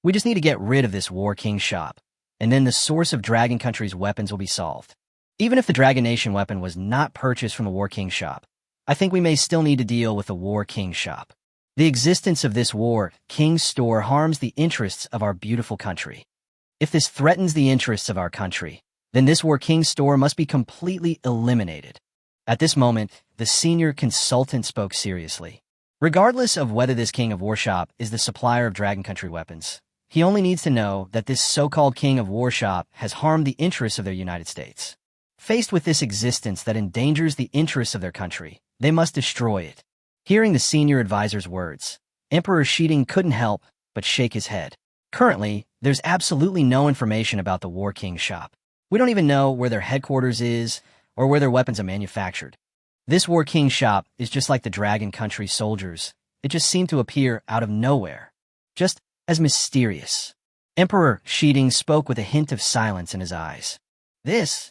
We just need to get rid of this War King shop, and then the source of Dragon Country's weapons will be solved. Even if the Dragon Nation weapon was not purchased from the War King shop, I think we may still need to deal with the War King shop. The existence of this War King store harms the interests of our beautiful country. If this threatens the interests of our country, then this War King store must be completely eliminated. At this moment, the senior consultant spoke seriously. Regardless of whether this King of War shop is the supplier of Dragon Country weapons, he only needs to know that this so-called King of War shop has harmed the interests of their United States. Faced with this existence that endangers the interests of their country, they must destroy it. Hearing the senior advisor's words, Emperor Shiding couldn't help but shake his head. Currently, there's absolutely no information about the War King shop. We don't even know where their headquarters is or where their weapons are manufactured. This War King shop is just like the Dragon Country soldiers. It just seemed to appear out of nowhere, just as mysterious. Emperor Shiding spoke with a hint of silence in his eyes. The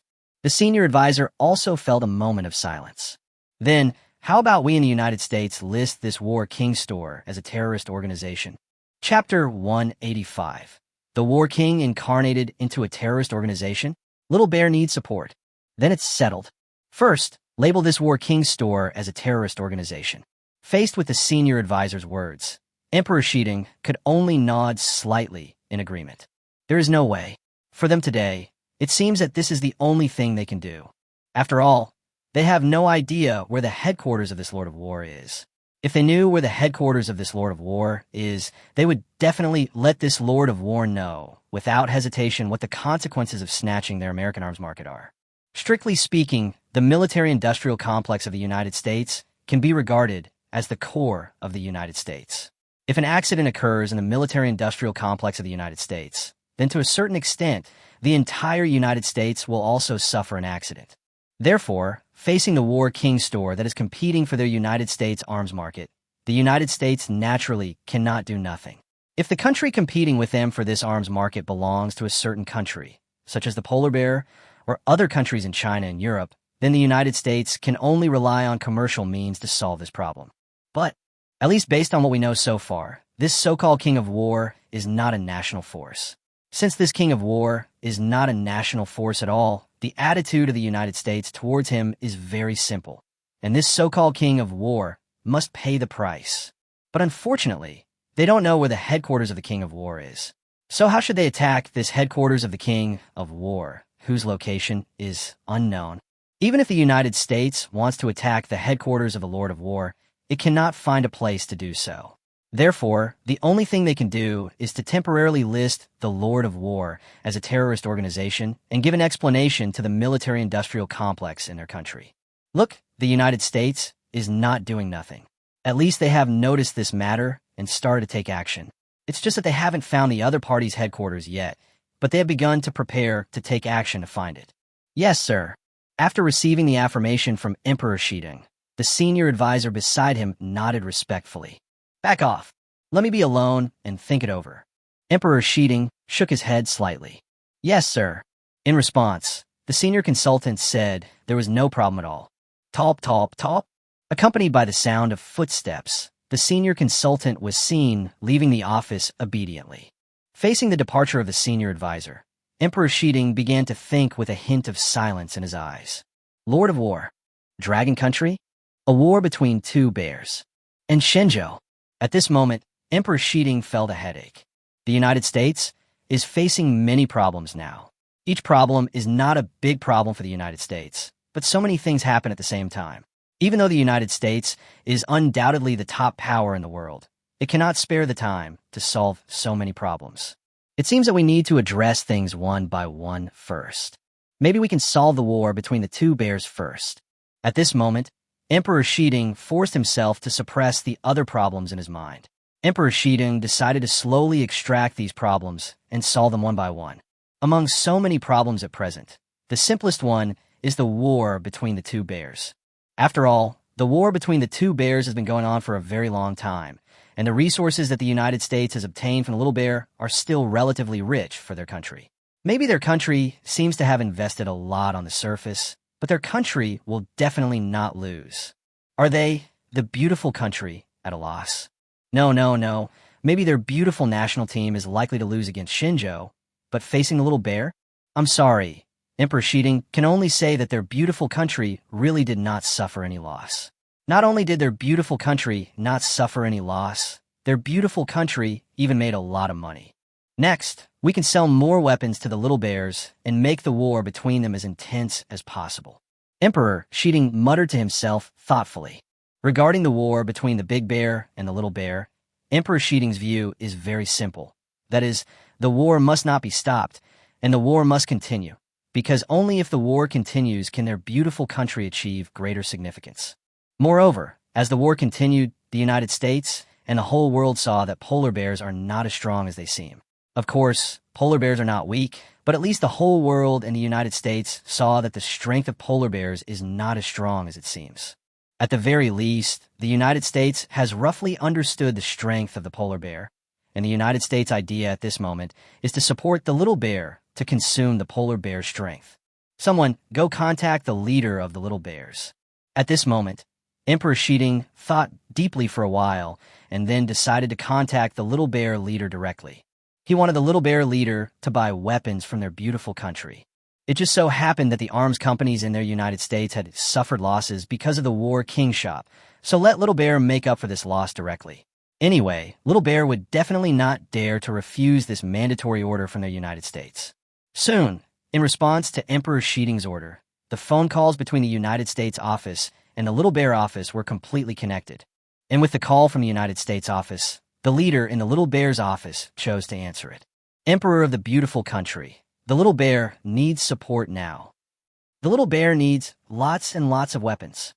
senior advisor also felt a moment of silence. Then, how about we in the United States list this War King store as a terrorist organization? Chapter 185. The War King incarnated into a terrorist organization? Little Bear needs support. Then it's settled. First, label this War King store as a terrorist organization. Faced with the senior advisor's words, Emperor Shiding could only nod slightly in agreement. There is no way. For them today, it seems that this is the only thing they can do. After all, they have no idea where the headquarters of this Lord of War is. If they knew where the headquarters of this Lord of War is, they would definitely let this Lord of War know, without hesitation, what the consequences of snatching their American arms market are. Strictly speaking, the military-industrial complex of the United States can be regarded as the core of the United States. If an accident occurs in the military-industrial complex of the United States, then to a certain extent, the entire United States will also suffer an accident. Therefore, facing the War King store that is competing for their United States arms market, the United States naturally cannot do nothing. If the country competing with them for this arms market belongs to a certain country, such as the polar bear or other countries in China and Europe, then the United States can only rely on commercial means to solve this problem. But, at least based on what we know so far, this so-called king of war is not a national force. Since this king of war is not a national force at all, the attitude of the United States towards him is very simple, and this so-called king of war must pay the price. But unfortunately, they don't know where the headquarters of the king of war is. So how should they attack this headquarters of the king of war, whose location is unknown? Even if the United States wants to attack the headquarters of the Lord of War, it cannot find a place to do so. Therefore, the only thing they can do is to temporarily list the Lord of War as a terrorist organization and give an explanation to the military-industrial complex in their country. Look, the United States is not doing nothing. At least they have noticed this matter and started to take action. It's just that they haven't found the other party's headquarters yet, but they have begun to prepare to take action to find it. Yes, sir. After receiving the affirmation from Emperor Shiding, the senior advisor beside him nodded respectfully. Back off. Let me be alone and think it over. Emperor Shiding shook his head slightly. Yes, sir. In response, the senior consultant said there was no problem at all. Talp, talp, talp. Accompanied by the sound of footsteps, the senior consultant was seen leaving the office obediently. Facing the departure of the senior advisor, Emperor Shiding began to think with a hint of silence in his eyes. Lord of War. Dragon Country? A war between two bears. And Shenzhou. At this moment, Emperor Shiding felt a headache. The United States is facing many problems now. Each problem is not a big problem for the United States, but so many things happen at the same time. Even though the United States is undoubtedly the top power in the world, it cannot spare the time to solve so many problems. It seems that we need to address things one by one first. Maybe we can solve the war between the two bears first. At this moment, Emperor Shiding forced himself to suppress the other problems in his mind. Emperor Shiding decided to slowly extract these problems and solve them one by one. Among so many problems at present, the simplest one is the war between the two bears. After all, the war between the two bears has been going on for a very long time, and the resources that the United States has obtained from the little bear are still relatively rich for their country. Maybe their country seems to have invested a lot on the surface, but their country will definitely not lose. Are they, the beautiful country, at a loss? No. Maybe their beautiful national team is likely to lose against Shenzhou, but facing the little bear? I'm sorry. Emperor Shiding can only say that their beautiful country really did not suffer any loss. Not only did their beautiful country not suffer any loss, their beautiful country even made a lot of money. Next, we can sell more weapons to the little bears and make the war between them as intense as possible. Emperor Shiding muttered to himself thoughtfully. Regarding the war between the big bear and the little bear, Emperor Shiding's view is very simple. That is, the war must not be stopped, and the war must continue, because only if the war continues can their beautiful country achieve greater significance. Moreover, as the war continued, the United States and the whole world saw that polar bears are not as strong as they seem. Of course, polar bears are not weak, but at least the whole world and the United States saw that the strength of polar bears is not as strong as it seems. At the very least, the United States has roughly understood the strength of the polar bear, and the United States' idea at this moment is to support the little bear to consume the polar bear's strength. Someone, go contact the leader of the little bears. At this moment, Emperor Shiding thought deeply for a while and then decided to contact the little bear leader directly. He wanted the little bear leader to buy weapons from their beautiful country. It just so happened that the arms companies in their United States had suffered losses because of the war king shop, so let Little Bear make up for this loss directly. Anyway, Little Bear would definitely not dare to refuse this mandatory order from their United States. Soon, in response to Emperor Shiding's order, the phone calls between the United States office and the Little Bear office were completely connected. And with the call from the United States office, the leader in the Little Bear's office chose to answer it. Emperor of the beautiful country, the little bear needs support now. The little bear needs lots and lots of weapons.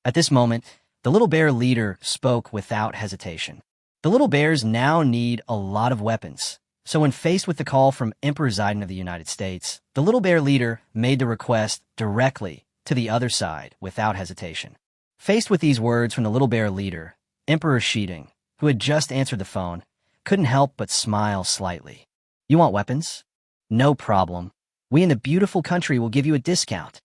At this moment, the little bear leader spoke without hesitation. The little bears now need a lot of weapons. So when faced with the call from Emperor Zidane of the United States, the little bear leader made the request directly to the other side without hesitation. Faced with these words from the little bear leader, Emperor Shiding, who had just answered the phone, couldn't help but smile slightly. You want weapons? No problem. We in the beautiful country will give you a discount.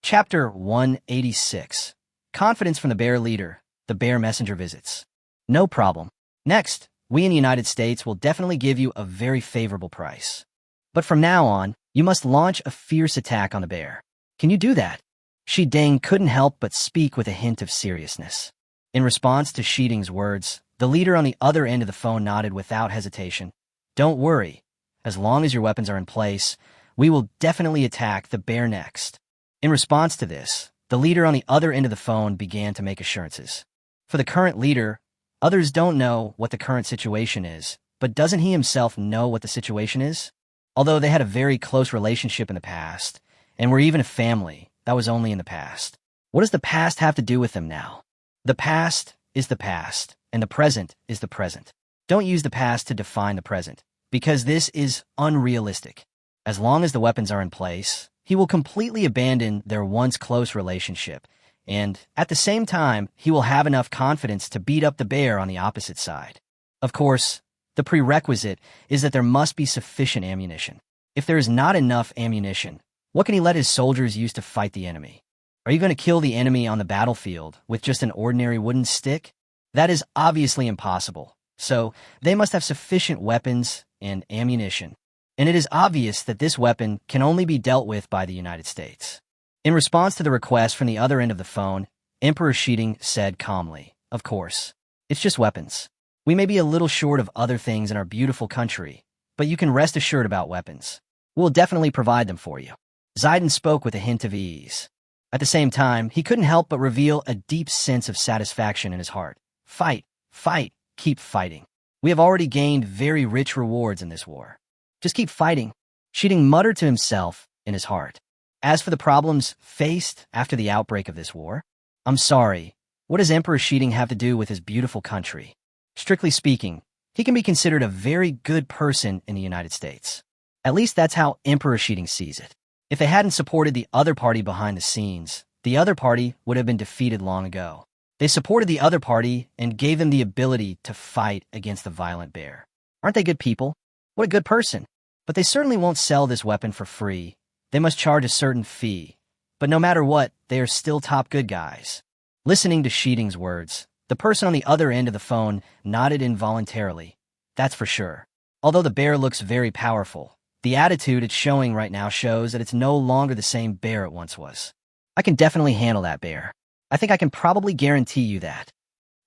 Chapter 186. Confidence from the bear leader. The bear messenger visits. No problem. Next, we in the United States will definitely give you a very favorable price. But from now on, you must launch a fierce attack on the bear. Can you do that? Shi Ding couldn't help but speak with a hint of seriousness. In response to Shi Ding's words, the leader on the other end of the phone nodded without hesitation. Don't worry. As long as your weapons are in place, we will definitely attack the bear next. In response to this, the leader on the other end of the phone began to make assurances. For the current leader, others don't know what the current situation is, but doesn't he himself know what the situation is? Although they had a very close relationship in the past, and were even a family, that was only in the past. What does the past have to do with them now? The past is the past, and the present is the present. Don't use the past to define the present, because this is unrealistic. As long as the weapons are in place, he will completely abandon their once close relationship, and at the same time, he will have enough confidence to beat up the bear on the opposite side. Of course, the prerequisite is that there must be sufficient ammunition. If there is not enough ammunition, what can he let his soldiers use to fight the enemy? Are you going to kill the enemy on the battlefield with just an ordinary wooden stick? That is obviously impossible, so they must have sufficient weapons and ammunition. And it is obvious that this weapon can only be dealt with by the United States. In response to the request from the other end of the phone, Emperor Shi Ding said calmly, "Of course, it's just weapons. We may be a little short of other things in our beautiful country, but you can rest assured about weapons. We'll definitely provide them for you." Zidane spoke with a hint of ease. At the same time, he couldn't help but reveal a deep sense of satisfaction in his heart. Fight, fight, keep fighting. We have already gained very rich rewards in this war. Just keep fighting, Shi Ding muttered to himself in his heart. As for the problems faced after the outbreak of this war, I'm sorry, what does Emperor Shi Ding have to do with his beautiful country? Strictly speaking, he can be considered a very good person in the United States. At least that's how Emperor Shi Ding sees it. If they hadn't supported the other party behind the scenes, the other party would have been defeated long ago. They supported the other party and gave them the ability to fight against the violent bear. Aren't they good people? What a good person. But they certainly won't sell this weapon for free. They must charge a certain fee. But no matter what, they are still top good guys. Listening to Shi Ding's words, the person on the other end of the phone nodded involuntarily. That's for sure. Although the bear looks very powerful, the attitude it's showing right now shows that it's no longer the same bear it once was. I can definitely handle that bear. I think I can probably guarantee you that.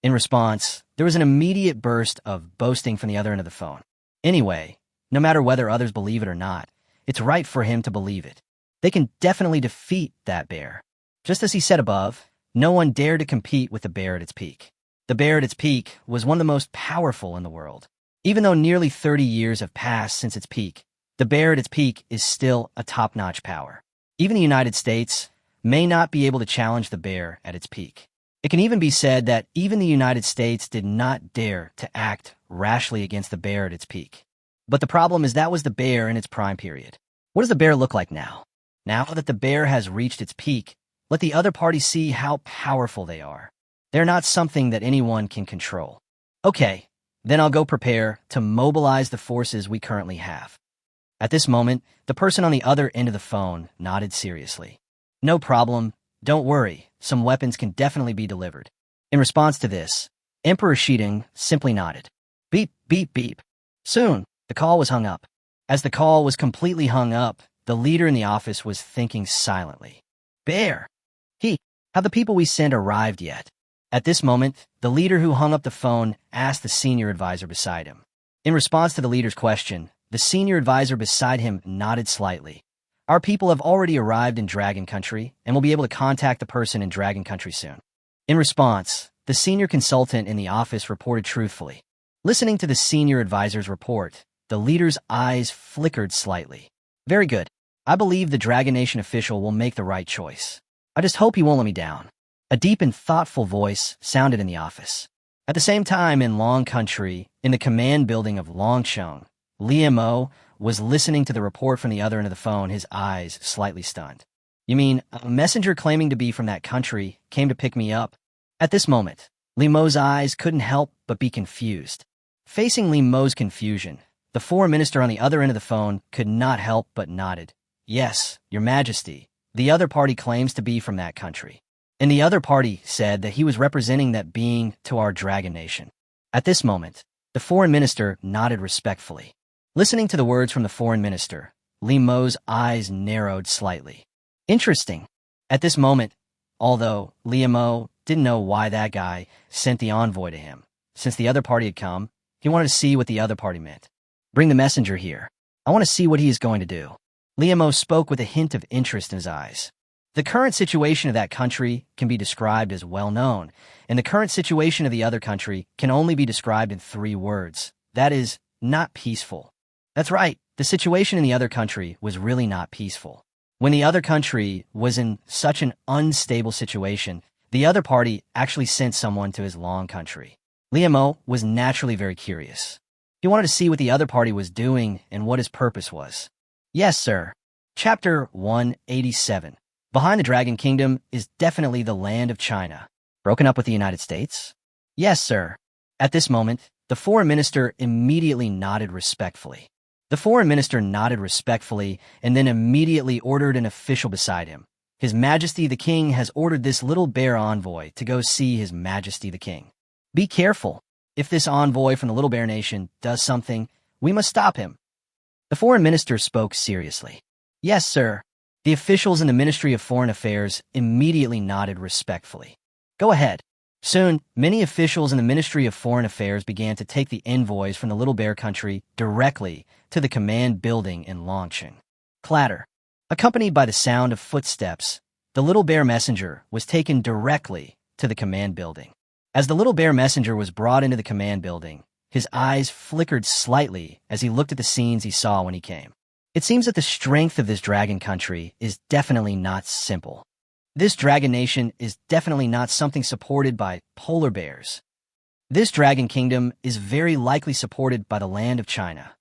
In response, there was an immediate burst of boasting from the other end of the phone. Anyway, no matter whether others believe it or not, it's right for him to believe it. They can definitely defeat that bear. Just as he said above, no one dared to compete with the bear at its peak. The bear at its peak was one of the most powerful in the world. Even though nearly 30 years have passed since its peak, the bear at its peak is still a top-notch power. Even the United States may not be able to challenge the bear at its peak. It can even be said that even the United States did not dare to act rashly against the bear at its peak. But the problem is that was the bear in its prime period. What does the bear look like now? Now that the bear has reached its peak, let the other party see how powerful they are. They're not something that anyone can control. Okay, then I'll go prepare to mobilize the forces we currently have. At this moment, the person on the other end of the phone nodded seriously. No problem, don't worry, some weapons can definitely be delivered. In response to this, Emperor Shi Ding simply nodded. Beep, beep, beep. Soon, the call was hung up. As the call was completely hung up, the leader in the office was thinking silently. Bear! Have the people we sent arrived yet? At this moment, the leader who hung up the phone asked the senior advisor beside him. In response to the leader's question, the senior advisor beside him nodded slightly. Our people have already arrived in Dragon Country and will be able to contact the person in Dragon Country soon. In response, the senior consultant in the office reported truthfully. Listening to the senior advisor's report, the leader's eyes flickered slightly. Very good. I believe the Dragon Nation official will make the right choice. I just hope he won't let me down. A deep and thoughtful voice sounded in the office. At the same time, in Long Country, in the command building of Longcheng, Liu Mo was listening to the report from the other end of the phone, his eyes slightly stunned. You mean, a messenger claiming to be from that country came to pick me up? At this moment, Liu Mo's eyes couldn't help but be confused. Facing Liu Mo's confusion, the foreign minister on the other end of the phone could not help but nodded. Yes, Your Majesty. The other party claims to be from that country. And the other party said that he was representing that being to our dragon nation. At this moment, the foreign minister nodded respectfully. Listening to the words from the foreign minister, Li Mo's eyes narrowed slightly. Interesting. At this moment, although Li Mo didn't know why that guy sent the envoy to him, since the other party had come, he wanted to see what the other party meant. Bring the messenger here. I want to see what he is going to do. Li Mo spoke with a hint of interest in his eyes. The current situation of that country can be described as well-known, and the current situation of the other country can only be described in 3 words. That is, not peaceful. That's right, the situation in the other country was really not peaceful. When the other country was in such an unstable situation, the other party actually sent someone to his long country. Li Mo was naturally very curious. He wanted to see what the other party was doing and what his purpose was. Yes, sir. Chapter 187. Behind the Dragon Kingdom is definitely the land of China. Broken up with the United States? Yes, sir. At this moment, the foreign minister immediately nodded respectfully. The foreign minister nodded respectfully and then immediately ordered an official beside him. His Majesty the King has ordered this little bear envoy to go see His Majesty the King. Be careful. If this envoy from the Little Bear Nation does something, we must stop him. The foreign minister spoke seriously. Yes, sir. The officials in the Ministry of Foreign Affairs immediately nodded respectfully. Go ahead. Soon, many officials in the Ministry of Foreign Affairs began to take the envoys from the Little Bear Country directly to the command building in Longqing. Clatter. Accompanied by the sound of footsteps, the Little Bear Messenger was taken directly to the command building. As the Little Bear Messenger was brought into the command building, his eyes flickered slightly as he looked at the scenes he saw when he came. It seems that the strength of this dragon country is definitely not simple. This dragon nation is definitely not something supported by polar bears. This dragon kingdom is very likely supported by the land of China.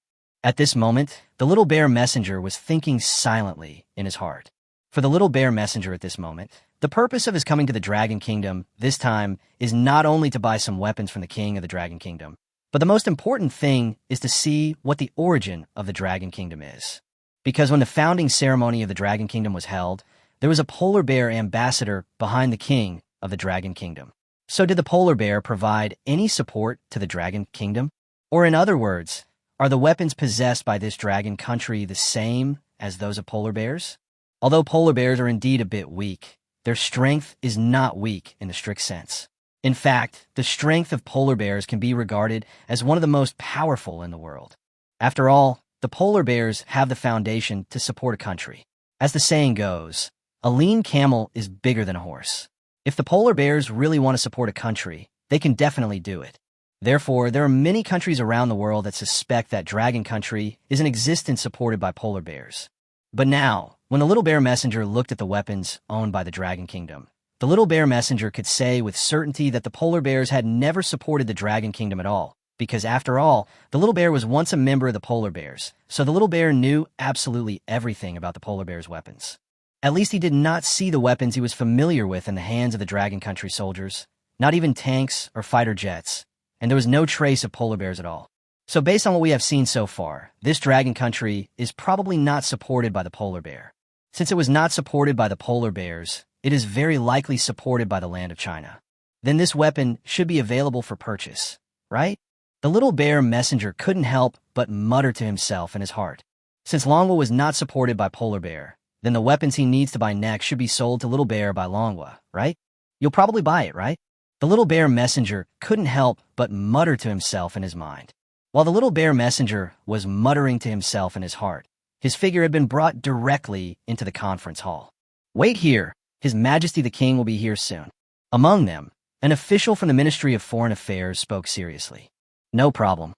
At this moment, the Little Bear Messenger was thinking silently in his heart. For the Little Bear Messenger at this moment, the purpose of his coming to the Dragon Kingdom this time is not only to buy some weapons from the king of the Dragon Kingdom, but the most important thing is to see what the origin of the Dragon Kingdom is. Because when the founding ceremony of the Dragon Kingdom was held, there was a polar bear ambassador behind the king of the Dragon Kingdom. So did the polar bear provide any support to the Dragon Kingdom? Or in other words, are the weapons possessed by this dragon country the same as those of polar bears? Although polar bears are indeed a bit weak, their strength is not weak in the strict sense. In fact, the strength of polar bears can be regarded as one of the most powerful in the world. After all, the polar bears have the foundation to support a country. As the saying goes, a lean camel is bigger than a horse. If the polar bears really want to support a country, they can definitely do it. Therefore, there are many countries around the world that suspect that Dragon Country is in existence supported by polar bears. But now, when the Little Bear Messenger looked at the weapons owned by the Dragon Kingdom, the Little Bear Messenger could say with certainty that the polar bears had never supported the Dragon Kingdom at all, because after all, the little bear was once a member of the polar bears, so the little bear knew absolutely everything about the polar bear's weapons. At least he did not see the weapons he was familiar with in the hands of the Dragon Country soldiers, not even tanks or fighter jets, and there was no trace of polar bears at all. So based on what we have seen so far, this Dragon Country is probably not supported by the polar bear. Since it was not supported by the polar bears, it is very likely supported by the land of China. Then this weapon should be available for purchase, right? The Little Bear Messenger couldn't help but mutter to himself in his heart. Since Longwa was not supported by polar bear, then the weapons he needs to buy next should be sold to Little Bear by Longwa, right? You'll probably buy it, right? The Little Bear Messenger couldn't help but mutter to himself in his mind. While the Little Bear Messenger was muttering to himself in his heart, his figure had been brought directly into the conference hall. Wait here. His Majesty the King will be here soon. Among them, an official from the Ministry of Foreign Affairs spoke seriously. No problem.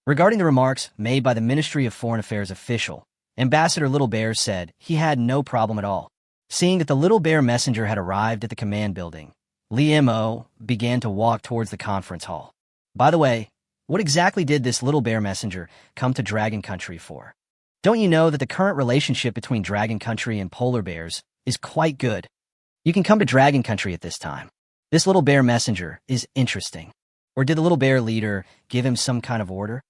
Regarding the remarks made by the Ministry of Foreign Affairs official, Ambassador Little Bear said he had no problem at all. Seeing that the Little Bear Messenger had arrived at the command building, Li Mo began to walk towards the conference hall. By the way, what exactly did this Little Bear Messenger come to Dragon Country for? Don't you know that the current relationship between Dragon Country and polar bears is quite good? You can come to Dragon Country at this time. This Little Bear Messenger is interesting. Or did the Little Bear leader give him some kind of order?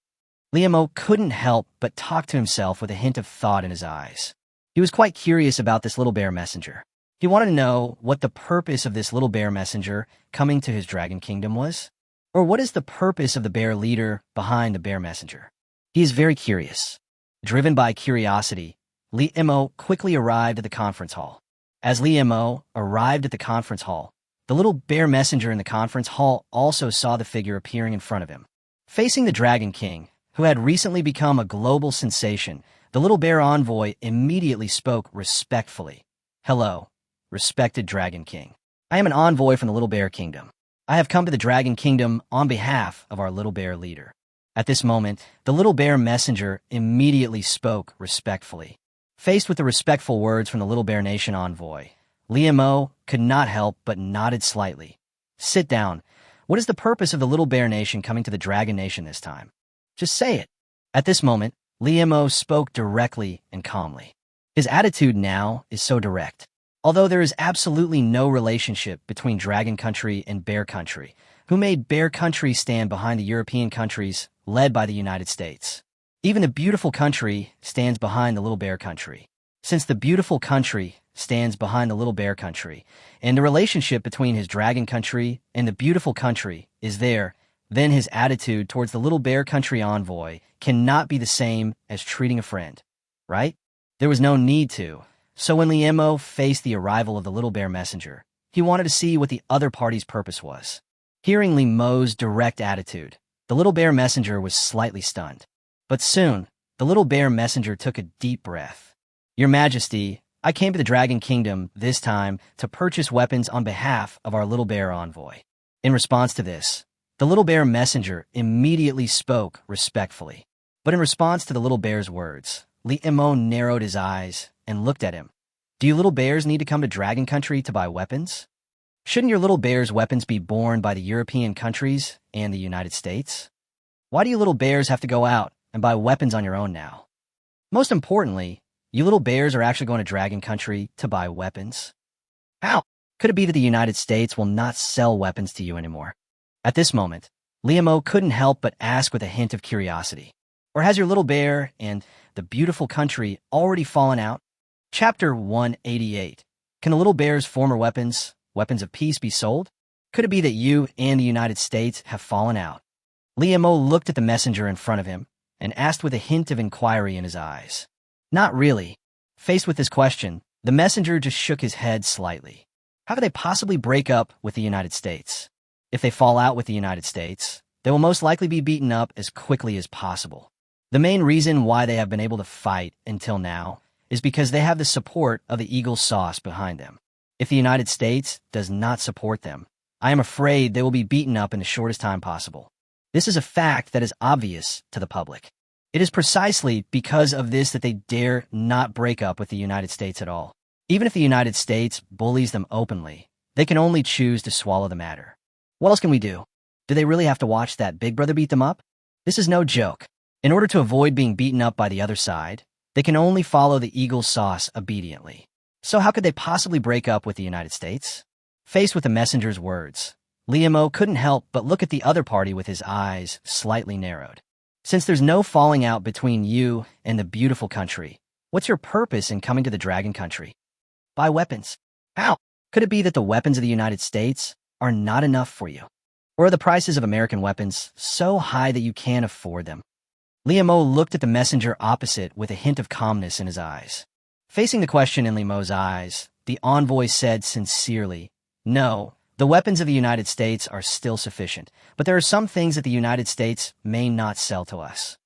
Li Mo couldn't help but talk to himself with a hint of thought in his eyes. He was quite curious about this little bear messenger. He wanted to know what the purpose of this little bear messenger coming to his dragon kingdom was, or what is the purpose of the bear leader behind the bear messenger. He is very curious. Driven by curiosity, Li Mo quickly arrived at the conference hall. As Li Mo arrived at the conference hall, the little bear messenger in the conference hall also saw the figure appearing in front of him. Facing the Dragon King, who had recently become a global sensation, the little bear envoy immediately spoke respectfully. "Hello, respected Dragon King. I am an envoy from the Little Bear Kingdom. I have come to the Dragon Kingdom on behalf of our little bear leader." At this moment, the little bear messenger immediately spoke respectfully. Faced with the respectful words from the Little Bear Nation envoy, Li Mo could not help but nodded slightly. "Sit down. What is the purpose of the Little Bear Nation coming to the Dragon Nation this time? Just say it." At this moment, Li Mo spoke directly and calmly. His attitude now is so direct. Although there is absolutely no relationship between Dragon Country and Bear Country, who made Bear Country stand behind the European countries led by the United States. Even the beautiful country stands behind the Little Bear Country. Since the beautiful country stands behind the Little Bear Country, and the relationship between his Dragon Country and the beautiful country is there, then his attitude towards the Little Bear Country envoy cannot be the same as treating a friend, right? There was no need to. So when Li Mo faced the arrival of the little bear messenger, he wanted to see what the other party's purpose was. Hearing Li Mo's direct attitude, the little bear messenger was slightly stunned. But soon, the little bear messenger took a deep breath. "Your Majesty, I came to the Dragon Kingdom this time to purchase weapons on behalf of our little bear envoy." In response to this, the little bear messenger immediately spoke respectfully. But in response to the little bear's words, Li Mo narrowed his eyes and looked at him. "Do you little bears need to come to Dragon Country to buy weapons? Shouldn't your little bears' weapons be borne by the European countries and the United States? Why do you little bears have to go out and buy weapons on your own now? Most importantly, you little bears are actually going to Dragon Country to buy weapons. How could it be that the United States will not sell weapons to you anymore?" At this moment, Li Mo couldn't help but ask with a hint of curiosity. "Or has your little bear and the beautiful country already fallen out?" Chapter 188. Can the little bear's former weapons of peace, be sold? Could it be that you and the United States have fallen out? Li Mo looked at the messenger in front of him and asked with a hint of inquiry in his eyes. Not really. Faced with this question, the messenger just shook his head slightly. How could they possibly break up with the United States? If they fall out with the United States, they will most likely be beaten up as quickly as possible. The main reason why they have been able to fight until now is because they have the support of the Eagle sauce behind them. If the United States does not support them, I am afraid they will be beaten up in the shortest time possible. This is a fact that is obvious to the public. It is precisely because of this that they dare not break up with the United States at all. Even if the United States bullies them openly, they can only choose to swallow the matter. What else can we do? Do they really have to watch that big brother beat them up? This is no joke. In order to avoid being beaten up by the other side, they can only follow the Eagle sauce obediently. So how could they possibly break up with the United States? Faced with the messenger's words, Li Mo couldn't help but look at the other party with his eyes slightly narrowed. Since there's no falling out between you and the beautiful country, what's your purpose in coming to the Dragon Country? Buy weapons. How? Could it be that the weapons of the United States are not enough for you? Or are the prices of American weapons so high that you can't afford them? Li Mo looked at the messenger opposite with a hint of calmness in his eyes. Facing the question in Li Mo's eyes, the envoy said sincerely, "No, the weapons of the United States are still sufficient, but there are some things that the United States may not sell to us.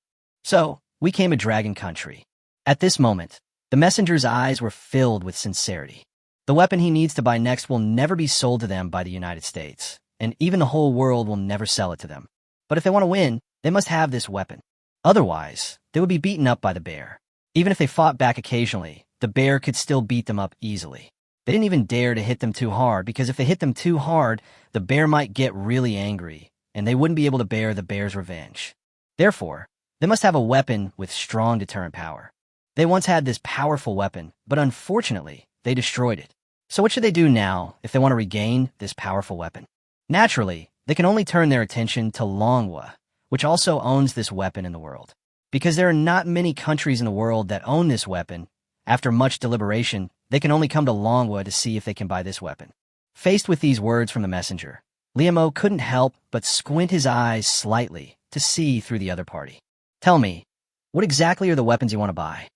So, we came to Dragon Country." At this moment, the messenger's eyes were filled with sincerity. The weapon he needs to buy next will never be sold to them by the United States, and even the whole world will never sell it to them. But if they want to win, they must have this weapon. Otherwise, they would be beaten up by the bear. Even if they fought back occasionally, the bear could still beat them up easily. They didn't even dare to hit them too hard, because if they hit them too hard, the bear might get really angry, and they wouldn't be able to bear the bear's revenge. Therefore, they must have a weapon with strong deterrent power. They once had this powerful weapon, but unfortunately, they destroyed it. So what should they do now if they want to regain this powerful weapon? Naturally, they can only turn their attention to Manhwa, which also owns this weapon in the world. Because there are not many countries in the world that own this weapon, After much deliberation, they can only come to Longwa to see if they can buy this weapon. Faced with these words from the messenger, Liamo couldn't help but squint his eyes slightly to see through the other party. Tell me, what exactly are the weapons you want to buy?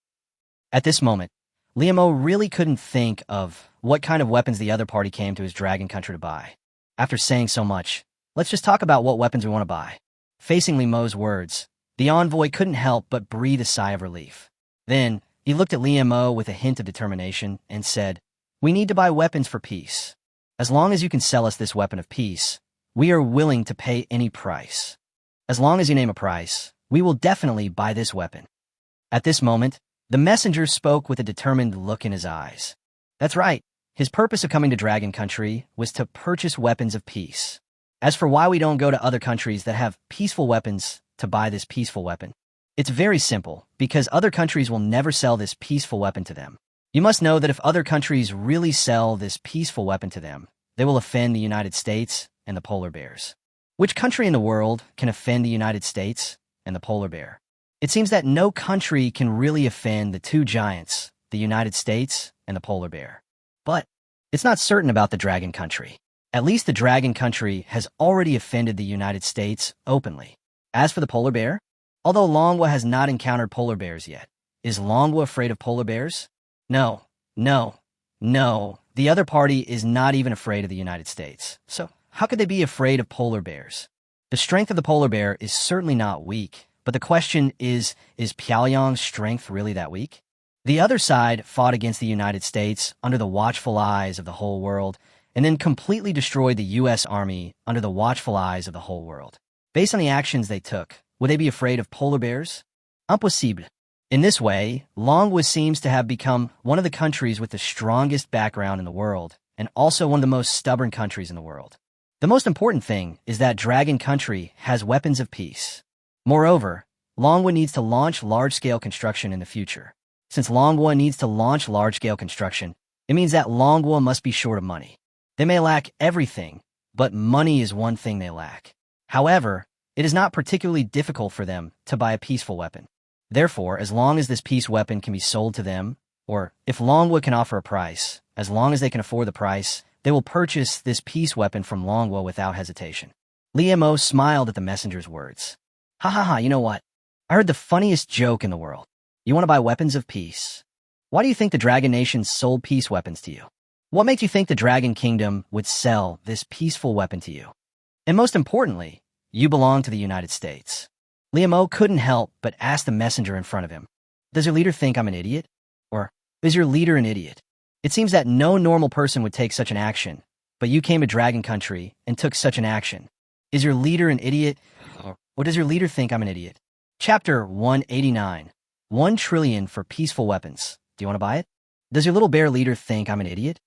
At this moment, Liamo really couldn't think of what kind of weapons the other party came to his dragon country to buy. After saying so much, let's just talk about what weapons we want to buy. Facing Liamo's words, the envoy couldn't help but breathe a sigh of relief. Then, he looked at Liamo with a hint of determination and said, "We need to buy weapons for peace. As long as you can sell us this weapon of peace, we are willing to pay any price. As long as you name a price, we will definitely buy this weapon." At this moment, the messenger spoke with a determined look in his eyes. That's right. His purpose of coming to Dragon Country was to purchase weapons of peace. As for why we don't go to other countries that have peaceful weapons to buy this peaceful weapon, it's very simple, because other countries will never sell this peaceful weapon to them. You must know that if other countries really sell this peaceful weapon to them, they will offend the United States and the polar bears. Which country in the world can offend the United States and the polar bear? It seems that no country can really offend the two giants, the United States and the polar bear. But it's not certain about the Dragon Country. At least the Dragon Country has already offended the United States openly. As for the polar bear, although Longwa has not encountered polar bears yet, is Longwa afraid of polar bears? No. The other party is not even afraid of the United States. So how could they be afraid of polar bears? The strength of the polar bear is certainly not weak, but the question is Pyongyang's strength really that weak? The other side fought against the United States under the watchful eyes of the whole world, and then completely destroyed the U.S. Army under the watchful eyes of the whole world. Based on the actions they took, would they be afraid of polar bears? Impossible. In this way, Longwa seems to have become one of the countries with the strongest background in the world, and also one of the most stubborn countries in the world. The most important thing is that Dragon Country has weapons of peace. Moreover, Longwa needs to launch large-scale construction in the future. Since Longwa needs to launch large-scale construction, it means that Longwa must be short of money. They may lack everything, but money is one thing they lack. However, it is not particularly difficult for them to buy a peaceful weapon. Therefore, as long as this peace weapon can be sold to them, or if Longwa can offer a price, as long as they can afford the price, they will purchase this peace weapon from Longwa without hesitation. Liamo smiled at the messenger's words. Ha, you know what? I heard the funniest joke in the world. You want to buy weapons of peace. Why do you think the Dragon Nation sold peace weapons to you? What makes you think the Dragon Kingdom would sell this peaceful weapon to you? And most importantly, you belong to the United States. Liamo couldn't help but ask the messenger in front of him, "Does your leader think I'm an idiot? Or is your leader an idiot? It seems that no normal person would take such an action, but you came to Dragon Country and took such an action. Is your leader an idiot? Or does your leader think I'm an idiot?" Chapter 189. 1 trillion for peaceful weapons. Do you want to buy it? Does your little bear leader think I'm an idiot?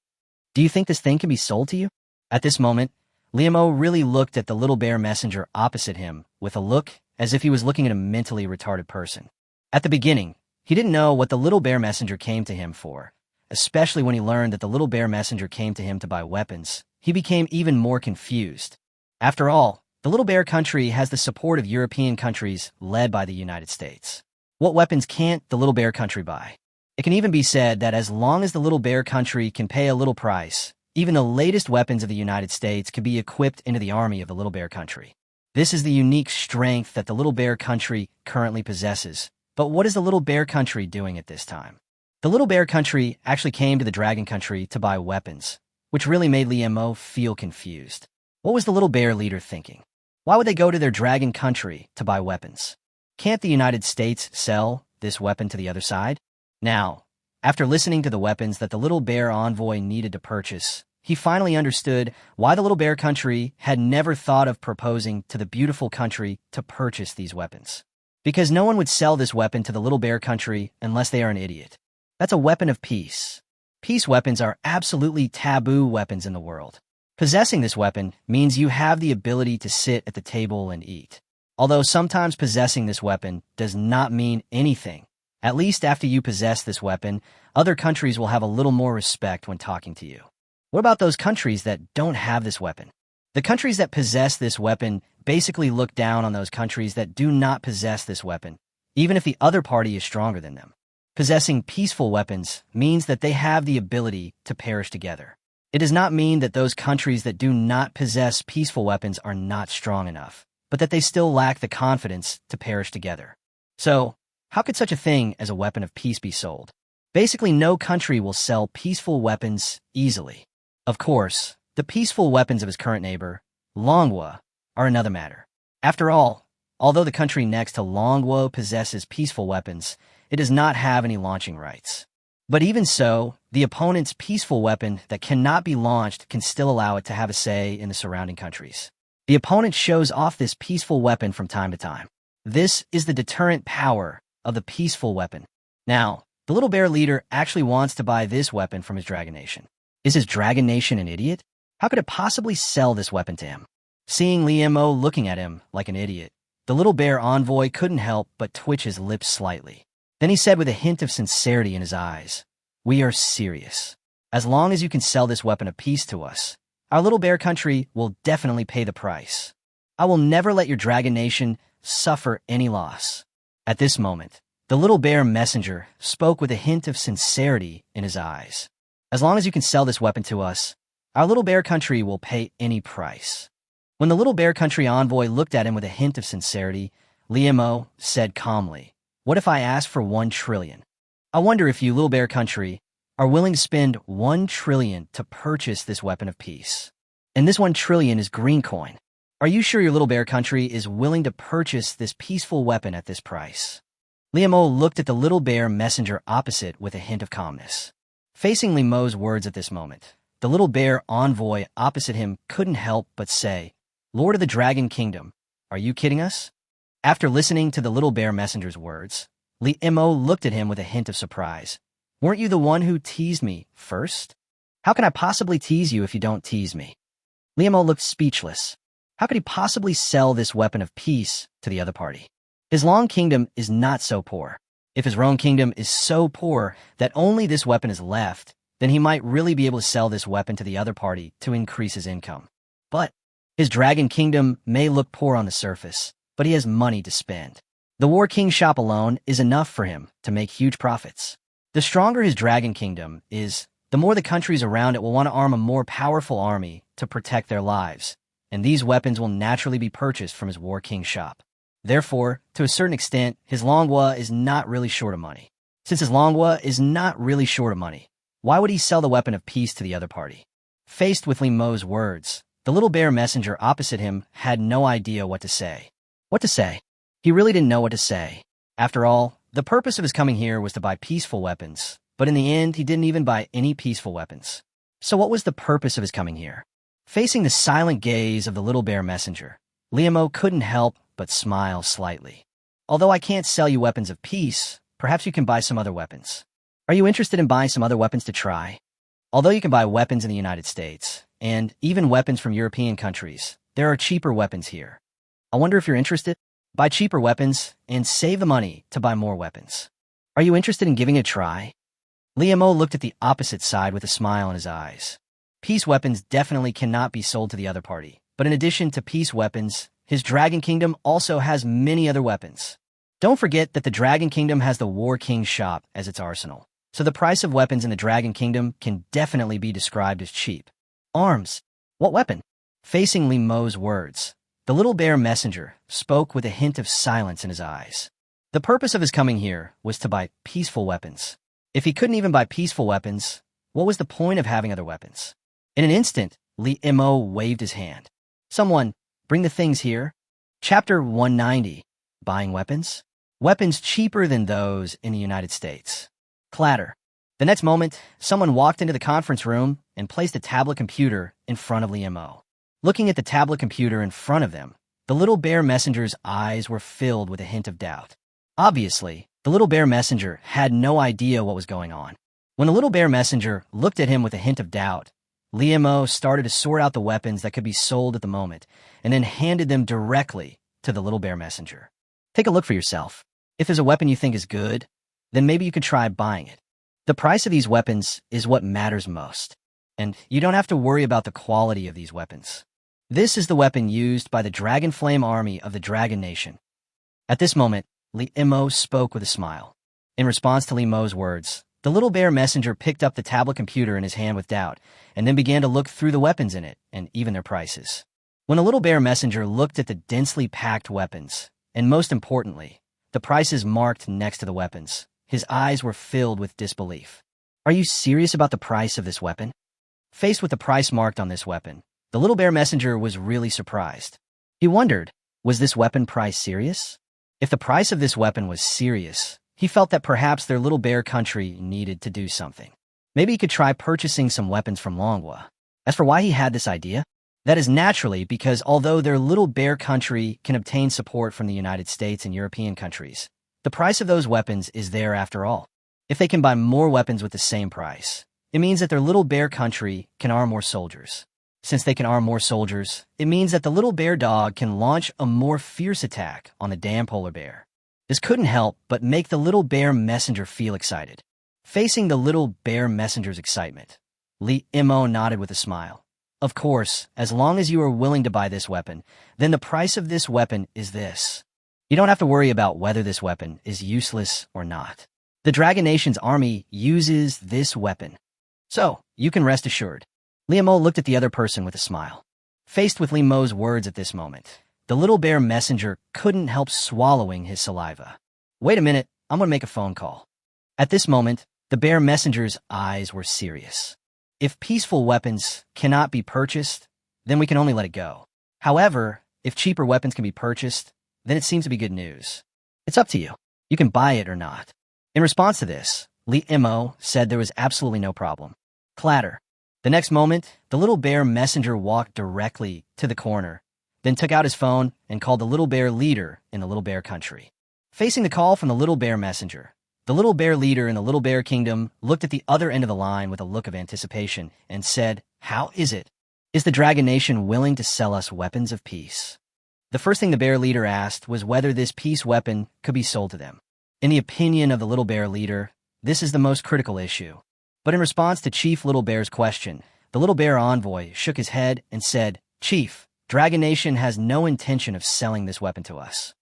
Do you think this thing can be sold to you? At this moment, Liamo really looked at the little bear messenger opposite him with a look as if he was looking at a mentally retarded person. At the beginning, he didn't know what the little bear messenger came to him for, especially when he learned that the little bear messenger came to him to buy weapons. He became even more confused. After all, the little bear country has the support of European countries led by the United States. What weapons can't the little bear country buy? It can even be said that as long as the little bear country can pay a little price, even the latest weapons of the United States can be equipped into the army of the little bear country. This is the unique strength that the little bear country currently possesses. But what is the little bear country doing at this time? The little bear country actually came to the Dragon Country to buy weapons, which really made Liamo feel confused. What was the little bear leader thinking? Why would they go to their Dragon Country to buy weapons? Can't the United States sell this weapon to the other side? Now, after listening to the weapons that the little bear envoy needed to purchase, he finally understood why the little bear country had never thought of proposing to the beautiful country to purchase these weapons. Because no one would sell this weapon to the little bear country unless they are an idiot. That's a weapon of peace. Peace weapons are absolutely taboo weapons in the world. Possessing this weapon means you have the ability to sit at the table and eat. Although sometimes possessing this weapon does not mean anything. At least after you possess this weapon, other countries will have a little more respect when talking to you. What about those countries that don't have this weapon? The countries that possess this weapon basically look down on those countries that do not possess this weapon, even if the other party is stronger than them. Possessing peaceful weapons means that they have the ability to perish together. It does not mean that those countries that do not possess peaceful weapons are not strong enough, but that they still lack the confidence to perish together. So, how could such a thing as a weapon of peace be sold? Basically, no country will sell peaceful weapons easily. Of course, the peaceful weapons of his current neighbor, Manhwa, are another matter. After all, although the country next to Manhwa possesses peaceful weapons, it does not have any launching rights. But even so, the opponent's peaceful weapon that cannot be launched can still allow it to have a say in the surrounding countries. The opponent shows off this peaceful weapon from time to time. This is the deterrent power of the peaceful weapon. Now, the little bear leader actually wants to buy this weapon from his Dragon Nation. Is his Dragon Nation an idiot? How could it possibly sell this weapon to him? Seeing Liemo looking at him like an idiot, the little bear envoy couldn't help but twitch his lips slightly. Then he said with a hint of sincerity in his eyes, "We are serious. As long as you can sell this weapon of peace to us, our little bear country will definitely pay the price. I will never let your Dragon Nation suffer any loss." At this moment, the little bear messenger spoke with a hint of sincerity in his eyes. "As long as you can sell this weapon to us, our little bear country will pay any price." When the little bear country envoy looked at him with a hint of sincerity, Liemo said calmly, "What if I ask for 1 trillion? I wonder if you, little bear country, are willing to spend 1 trillion to purchase this weapon of peace. And this 1 trillion is green coin. Are you sure your little bear country is willing to purchase this peaceful weapon at this price?" Liemo looked at the little bear messenger opposite with a hint of calmness. Facing Liemo's words at this moment, the little bear envoy opposite him couldn't help but say, "Lord of the Dragon Kingdom, are you kidding us?" After listening to the little bear messenger's words, Liemo looked at him with a hint of surprise. "Weren't you the one who teased me first? How can I possibly tease you if you don't tease me?" Liemo looked speechless. How could he possibly sell this weapon of peace to the other party? His long kingdom is not so poor. If his Rome kingdom is so poor that only this weapon is left, then he might really be able to sell this weapon to the other party to increase his income. But his Dragon Kingdom may look poor on the surface, but he has money to spend. The War King shop alone is enough for him to make huge profits. The stronger his Dragon Kingdom is, the more the countries around it will want to arm a more powerful army to protect their lives, and these weapons will naturally be purchased from his War King shop. Therefore, to a certain extent, his Manhwa is not really short of money. Since his Manhwa is not really short of money, why would he sell the weapon of peace to the other party? Faced with Liemo's words, the little bear messenger opposite him had no idea what to say. What to say? He really didn't know what to say. After all, the purpose of his coming here was to buy peaceful weapons, but in the end, he didn't even buy any peaceful weapons. So what was the purpose of his coming here? Facing the silent gaze of the little bear messenger, Liemo couldn't help but smile slightly. "Although I can't sell you weapons of peace, perhaps you can buy some other weapons. Are you interested in buying some other weapons to try? Although you can buy weapons in the United States, and even weapons from European countries, there are cheaper weapons here. I wonder if you're interested? Buy cheaper weapons and save the money to buy more weapons. Are you interested in giving it a try?" Liemo looked at the opposite side with a smile in his eyes. Peace weapons definitely cannot be sold to the other party, but in addition to peace weapons, his Dragon Kingdom also has many other weapons. Don't forget that the Dragon Kingdom has the War King shop as its arsenal, so the price of weapons in the Dragon Kingdom can definitely be described as cheap. "Arms? What weapon?" Facing Liemo's words, the little bear messenger spoke with a hint of silence in his eyes. The purpose of his coming here was to buy peaceful weapons. If he couldn't even buy peaceful weapons, what was the point of having other weapons? In an instant, Liemo waved his hand. "Someone, bring the things here." Chapter 190. Buying weapons? Weapons cheaper than those in the United States. Clatter. The next moment, someone walked into the conference room and placed a tablet computer in front of Liemo. Looking at the tablet computer in front of them, the little bear messenger's eyes were filled with a hint of doubt. Obviously, the little bear messenger had no idea what was going on. When the little bear messenger looked at him with a hint of doubt, Liemo started to sort out the weapons that could be sold at the moment, and then handed them directly to the little bear messenger. "Take a look for yourself. If there's a weapon you think is good, then maybe you could try buying it. The price of these weapons is what matters most, and you don't have to worry about the quality of these weapons. This is the weapon used by the Dragon Flame army of the Dragon Nation." At this moment, Liemo spoke with a smile. In response to Mo's words, the little bear messenger picked up the tablet computer in his hand with doubt, and then began to look through the weapons in it, and even their prices. When the little bear messenger looked at the densely packed weapons, and most importantly, the prices marked next to the weapons, his eyes were filled with disbelief. Are you serious about the price of this weapon? Faced with the price marked on this weapon, the little bear messenger was really surprised. He wondered, was this weapon price serious? If the price of this weapon was serious, he felt that perhaps their little bear country needed to do something. Maybe he could try purchasing some weapons from Manhwa. As for why he had this idea, that is naturally because although their little bear country can obtain support from the United States and European countries, the price of those weapons is there after all. If they can buy more weapons with the same price, it means that their little bear country can arm more soldiers. Since they can arm more soldiers, it means that the little bear dog can launch a more fierce attack on the damn polar bear. This couldn't help but make the little bear messenger feel excited. Facing the little bear messenger's excitement, Mo nodded with a smile. Of course, as long as you are willing to buy this weapon, then the price of this weapon is this. You don't have to worry about whether this weapon is useless or not. The Dragon Nation's army uses this weapon. So, you can rest assured. Mo looked at the other person with a smile. Faced with Mo's words at this moment, the little bear messenger couldn't help swallowing his saliva. Wait a minute, I'm going to make a phone call. At this moment, the bear messenger's eyes were serious. If peaceful weapons cannot be purchased, then we can only let it go. However, if cheaper weapons can be purchased, then it seems to be good news. It's up to you. You can buy it or not. In response to this, Mo said there was absolutely no problem. Clatter. The next moment, the little bear messenger walked directly to the corner, then took out his phone and called the little bear leader in the little bear country. Facing the call from the little bear messenger, the little bear leader in the little bear kingdom looked at the other end of the line with a look of anticipation and said, "How is it? Is the Dragon Nation willing to sell us weapons of peace?" The first thing the bear leader asked was whether this peace weapon could be sold to them. In the opinion of the little bear leader, this is the most critical issue. But in response to Chief Little Bear's question, the little bear envoy shook his head and said, "Chief, Dragon Nation has no intention of selling this weapon to us."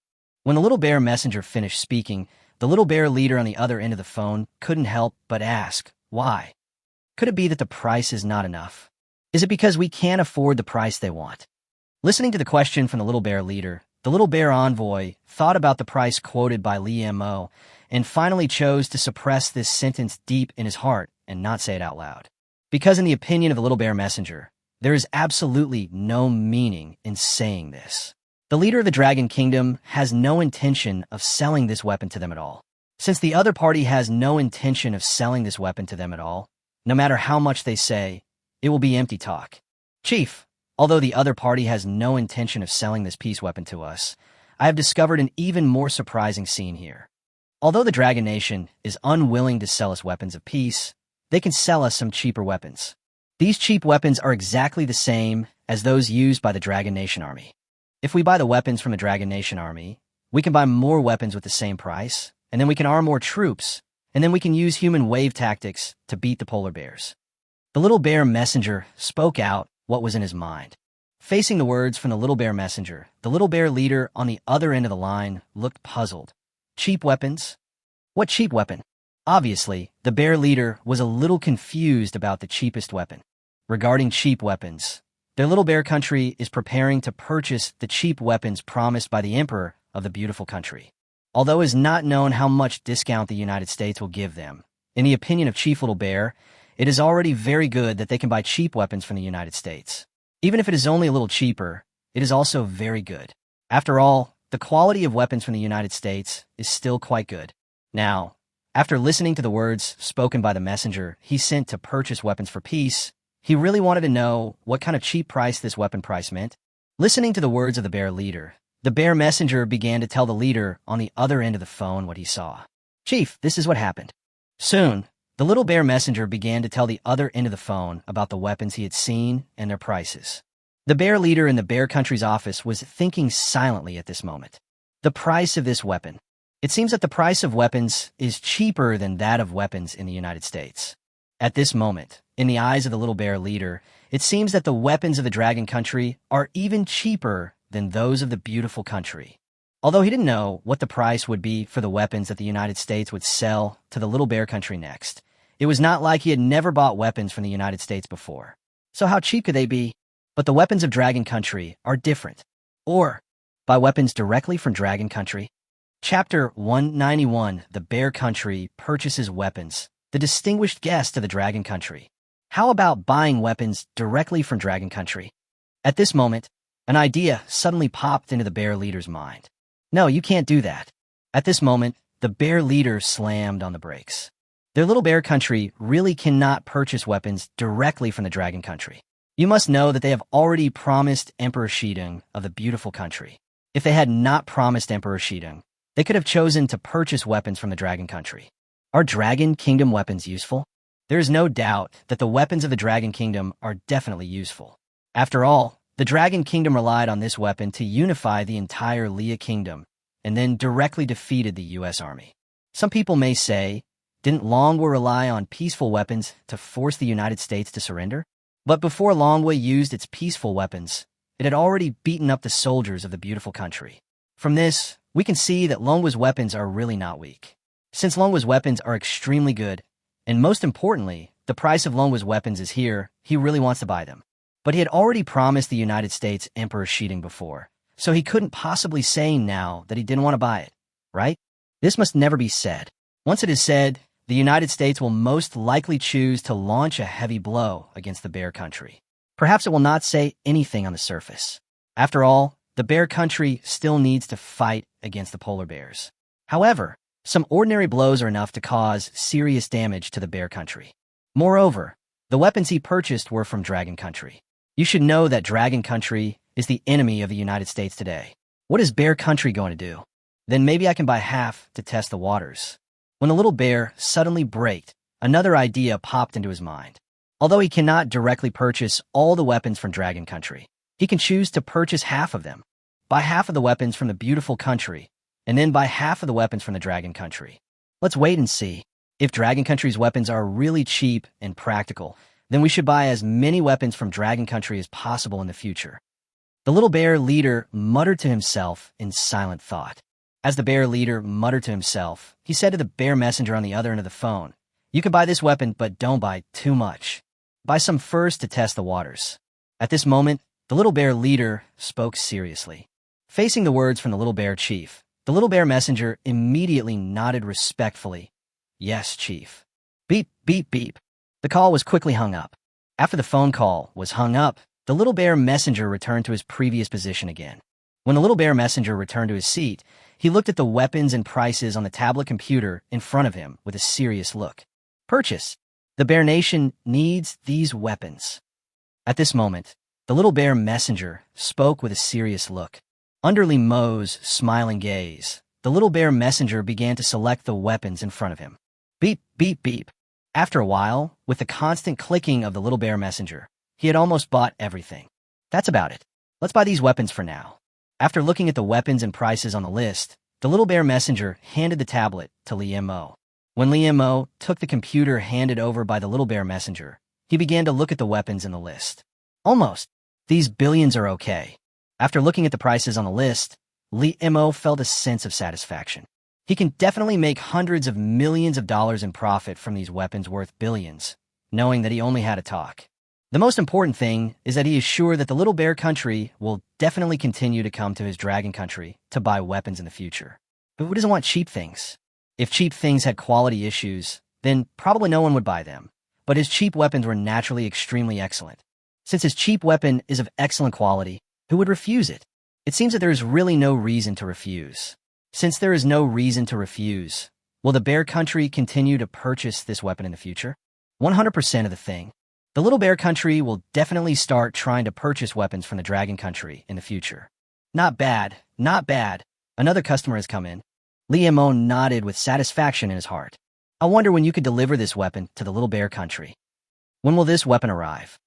When the little bear messenger finished speaking, the little bear leader on the other end of the phone couldn't help but ask, why? Could it be that the price is not enough? Is it because we can't afford the price they want? Listening to the question from the little bear leader, the little bear envoy thought about the price quoted by Mo and finally chose to suppress this sentence deep in his heart and not say it out loud. Because in the opinion of the little bear messenger, there is absolutely no meaning in saying this. The leader of the Dragon Kingdom has no intention of selling this weapon to them at all. Since the other party has no intention of selling this weapon to them at all, no matter how much they say, it will be empty talk. Chief, although the other party has no intention of selling this peace weapon to us, I have discovered an even more surprising scene here. Although the Dragon Nation is unwilling to sell us weapons of peace, they can sell us some cheaper weapons. These cheap weapons are exactly the same as those used by the Dragon Nation army. If we buy the weapons from the Dragon Nation army, we can buy more weapons with the same price, and then we can arm more troops, and then we can use human wave tactics to beat the polar bears. The little bear messenger spoke out what was in his mind. Facing the words from the little bear messenger, the little bear leader on the other end of the line looked puzzled. Cheap weapons? What cheap weapon? Obviously, the bear leader was a little confused about the cheapest weapon. Regarding cheap weapons, their little bear country is preparing to purchase the cheap weapons promised by the emperor of the beautiful country. Although it is not known how much discount the United States will give them, in the opinion of Chief Little Bear, it is already very good that they can buy cheap weapons from the United States. Even if it is only a little cheaper, it is also very good. After all, the quality of weapons from the United States is still quite good. Now, after listening to the words spoken by the messenger he sent to purchase weapons for peace, he really wanted to know what kind of cheap price this weapon price meant. Listening to the words of the bear leader, the bear messenger began to tell the leader on the other end of the phone what he saw. Chief, this is what happened. Soon, the little bear messenger began to tell the other end of the phone about the weapons he had seen and their prices. The bear leader in the bear country's office was thinking silently at this moment. The price of this weapon. It seems that the price of weapons is cheaper than that of weapons in the United States. At this moment, in the eyes of the little bear leader, it seems that the weapons of the dragon country are even cheaper than those of the beautiful country. Although he didn't know what the price would be for the weapons that the United States would sell to the Little Bear Country next, it was not like he had never bought weapons from the United States before. So how cheap could they be? But the weapons of Dragon Country are different. Or, buy weapons directly from Dragon Country. Chapter 191, The Bear Country Purchases Weapons, the distinguished guest of the Dragon Country. How about buying weapons directly from Dragon Country? At this moment, an idea suddenly popped into the bear leader's mind. No, you can't do that. At this moment, the bear leader slammed on the brakes. Their Little Bear Country really cannot purchase weapons directly from the Dragon Country. You must know that they have already promised Emperor Shidong of the beautiful country. If they had not promised Emperor Shidong, they could have chosen to purchase weapons from the Dragon Country. Are Dragon Kingdom weapons useful? There is no doubt that the weapons of the Dragon Kingdom are definitely useful. After all, the Dragon Kingdom relied on this weapon to unify the entire Leia Kingdom and then directly defeated the U.S. Army. Some people may say, didn't Longwa rely on peaceful weapons to force the United States to surrender? But before Longwa used its peaceful weapons, it had already beaten up the soldiers of the beautiful country. From this, we can see that Longwa's weapons are really not weak. Since Longwa's weapons are extremely good, and most importantly, the price of Longwa's weapons is here, he really wants to buy them. But he had already promised the United States Emperor Shidong before, so he couldn't possibly say now that he didn't want to buy it, right? This must never be said. Once it is said, the United States will most likely choose to launch a heavy blow against the Bear Country. Perhaps it will not say anything on the surface. After all, the Bear Country still needs to fight against the polar bears. However, some ordinary blows are enough to cause serious damage to the Bear Country. Moreover, the weapons he purchased were from Dragon Country. You should know that Dragon Country is the enemy of the United States today. What is Bear Country going to do? Then maybe I can buy half to test the waters. When the little bear suddenly braked, another idea popped into his mind. Although he cannot directly purchase all the weapons from Dragon Country, he can choose to purchase half of them. Buy half of the weapons from the beautiful country, and then buy half of the weapons from the Dragon Country. Let's wait and see. If Dragon Country's weapons are really cheap and practical, then we should buy as many weapons from Dragon Country as possible in the future. The little bear leader muttered to himself in silent thought. As the bear leader muttered to himself, he said to the bear messenger on the other end of the phone, "You can buy this weapon, but don't buy too much. Buy some first to test the waters." At this moment, the little bear leader spoke seriously. Facing the words from the little bear chief, the little bear messenger immediately nodded respectfully. "Yes, chief." Beep, beep, beep. The call was quickly hung up. After the phone call was hung up, the little bear messenger returned to his previous position again. When the little bear messenger returned to his seat, he looked at the weapons and prices on the tablet computer in front of him with a serious look. Purchase. The Bear Nation needs these weapons. At this moment, the little bear messenger spoke with a serious look. Under Li Mo's smiling gaze, the little bear messenger began to select the weapons in front of him. Beep, beep, beep. After a while, with the constant clicking of the little bear messenger, he had almost bought everything. That's about it. Let's buy these weapons for now. After looking at the weapons and prices on the list, the little bear messenger handed the tablet to Li Mo. When Li Mo took the computer handed over by the little bear messenger, he began to look at the weapons in the list. Almost. These billions are okay. After looking at the prices on the list, Li Mo felt a sense of satisfaction. He can definitely make hundreds of millions of dollars in profit from these weapons worth billions, knowing that he only had to talk. The most important thing is that he is sure that the Little Bear Country will definitely continue to come to his Dragon Country to buy weapons in the future. But who doesn't want cheap things? If cheap things had quality issues, then probably no one would buy them. But his cheap weapons were naturally extremely excellent. Since his cheap weapon is of excellent quality, who would refuse it? It seems that there is really no reason to refuse. Since there is no reason to refuse, will the Bear Country continue to purchase this weapon in the future? 100% of the thing. The Little Bear Country will definitely start trying to purchase weapons from the Dragon Country in the future. Not bad, not bad. Another customer has come in. Li Mo nodded with satisfaction in his heart. I wonder when you could deliver this weapon to the Little Bear Country. When will this weapon arrive?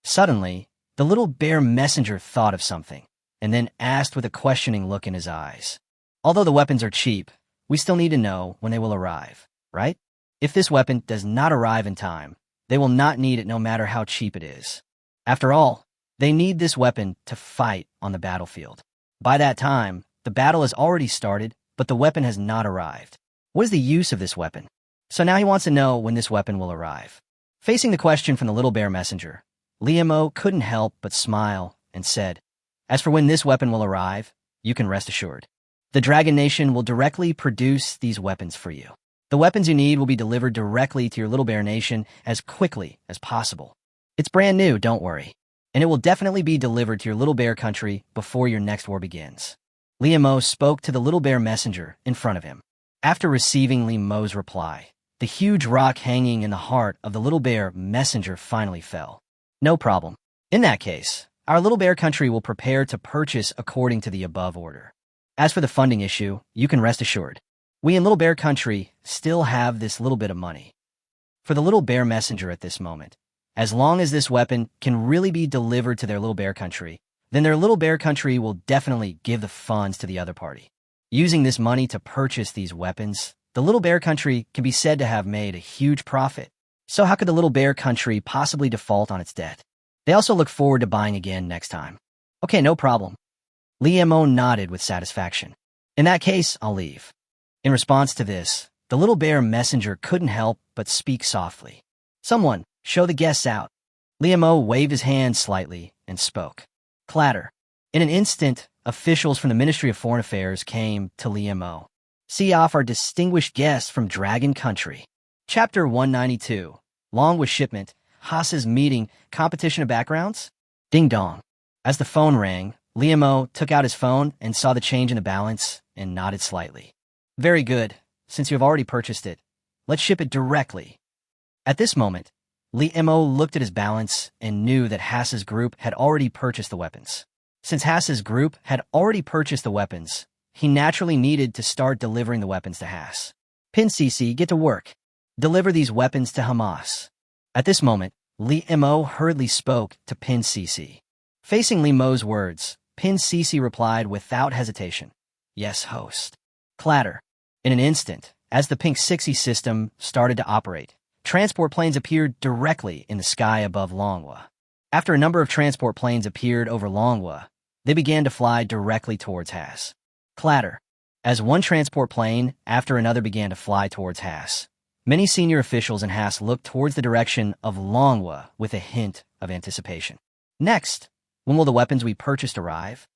Suddenly, the little bear messenger thought of something, and then asked with a questioning look in his eyes. Although the weapons are cheap, we still need to know when they will arrive, right? If this weapon does not arrive in time, they will not need it no matter how cheap it is. After all, they need this weapon to fight on the battlefield. By that time, The battle has already started, but the weapon has not arrived. What is the use of this weapon? So now he wants to know when this weapon will arrive. Facing the question from the little bear messenger, Liemo couldn't help but smile and said, "As for when this weapon will arrive, you can rest assured. The Dragon Nation will directly produce these weapons for you. The weapons you need will be delivered directly to your Little Bear Nation as quickly as possible. It's brand new, don't worry. And it will definitely be delivered to your Little Bear country before your next war begins." Liemo spoke to the little bear messenger in front of him. After receiving Liemo's reply, the huge rock hanging in the heart of the little bear messenger finally fell. "No problem. In that case, our Little Bear country will prepare to purchase according to the above order. As for the funding issue, you can rest assured. We in Little Bear country still have this little bit of money." For the little bear messenger at this moment, as long as this weapon can really be delivered to their Little Bear country, then their Little Bear country will definitely give the funds to the other party. Using this money to purchase these weapons, the Little Bear country can be said to have made a huge profit. So how could the Little Bear country possibly default on its debt? They also look forward to buying again next time. "Okay, no problem." Liemo nodded with satisfaction. "In that case, I'll leave." In response to this, the little bear messenger couldn't help but speak softly. "Someone, show the guests out." Liemo waved his hand slightly and spoke. Clatter. In an instant, officials from the Ministry of Foreign Affairs came to Liemo. "See off our distinguished guests from Dragon Country." Chapter 192. Long with shipment, Haas's meeting, competition of backgrounds? Ding dong. As the phone rang, Liemo took out his phone and saw the change in the balance and nodded slightly. "Very good. Since you have already purchased it, let's ship it directly." At this moment, Liemo looked at his balance and knew that Haas's group had already purchased the weapons. Since Haas's group had already purchased the weapons, he naturally needed to start delivering the weapons to Haas. "Pin CC, get to work. Deliver these weapons to Hamas." At this moment, Liemo hurriedly spoke to Pin CC. Facing Liemo's words, Pin CC replied without hesitation, "Yes, host." Clatter. In an instant, as the Pink 60 system started to operate, transport planes appeared directly in the sky above Manhwa. After a number of transport planes appeared over Manhwa, they began to fly directly towards Haas. Clatter. As one transport plane after another began to fly towards Haas, many senior officials in Haas looked towards the direction of Manhwa with a hint of anticipation. Next, when will the weapons we purchased arrive?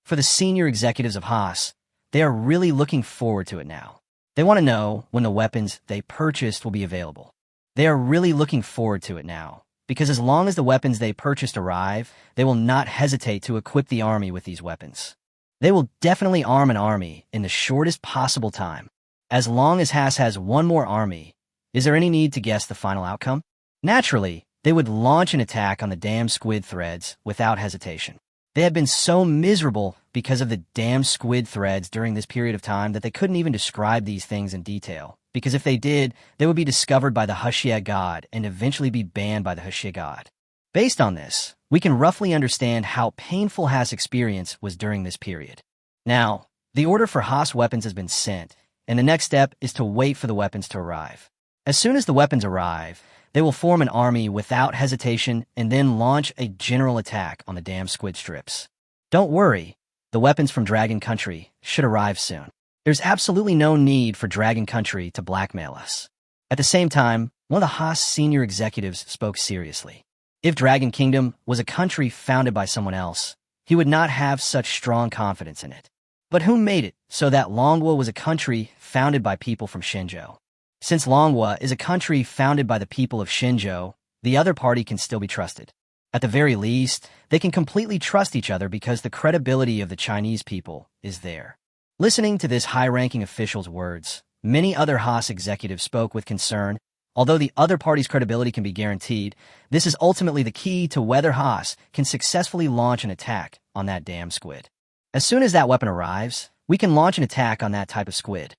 For the senior executives of Haas, they are really looking forward to it now. They want to know when the weapons they purchased will be available. They are really looking forward to it now, because as long as the weapons they purchased arrive, they will not hesitate to equip the army with these weapons. They will definitely arm an army in the shortest possible time. As long as Haas has one more army, is there any need to guess the final outcome? Naturally, they would launch an attack on the damned squid threads without hesitation. They had been so miserable because of the damned squid threads during this period of time that they couldn't even describe these things in detail, because if they did, they would be discovered by the Hushia god and eventually be banned by the Hushia god. Based on this, we can roughly understand how painful Haas' experience was during this period. Now, the order for Haas weapons has been sent, and the next step is to wait for the weapons to arrive. As soon as the weapons arrive, they will form an army without hesitation and then launch a general attack on the damned squid strips. Don't worry, the weapons from Dragon Country should arrive soon. There's absolutely no need for Dragon Country to blackmail us. At the same time, one of the Haas senior executives spoke seriously. If Dragon Kingdom was a country founded by someone else, he would not have such strong confidence in it. But who made it so that Manhwa was a country founded by people from Shenzhou? Since Manhwa is a country founded by the people of Shenzhou, the other party can still be trusted. At the very least, they can completely trust each other because the credibility of the Chinese people is there. Listening to this high-ranking official's words, many other Haas executives spoke with concern. Although the other party's credibility can be guaranteed, this is ultimately the key to whether Haas can successfully launch an attack on that damn squid. As soon as that weapon arrives, we can launch an attack on that type of squid.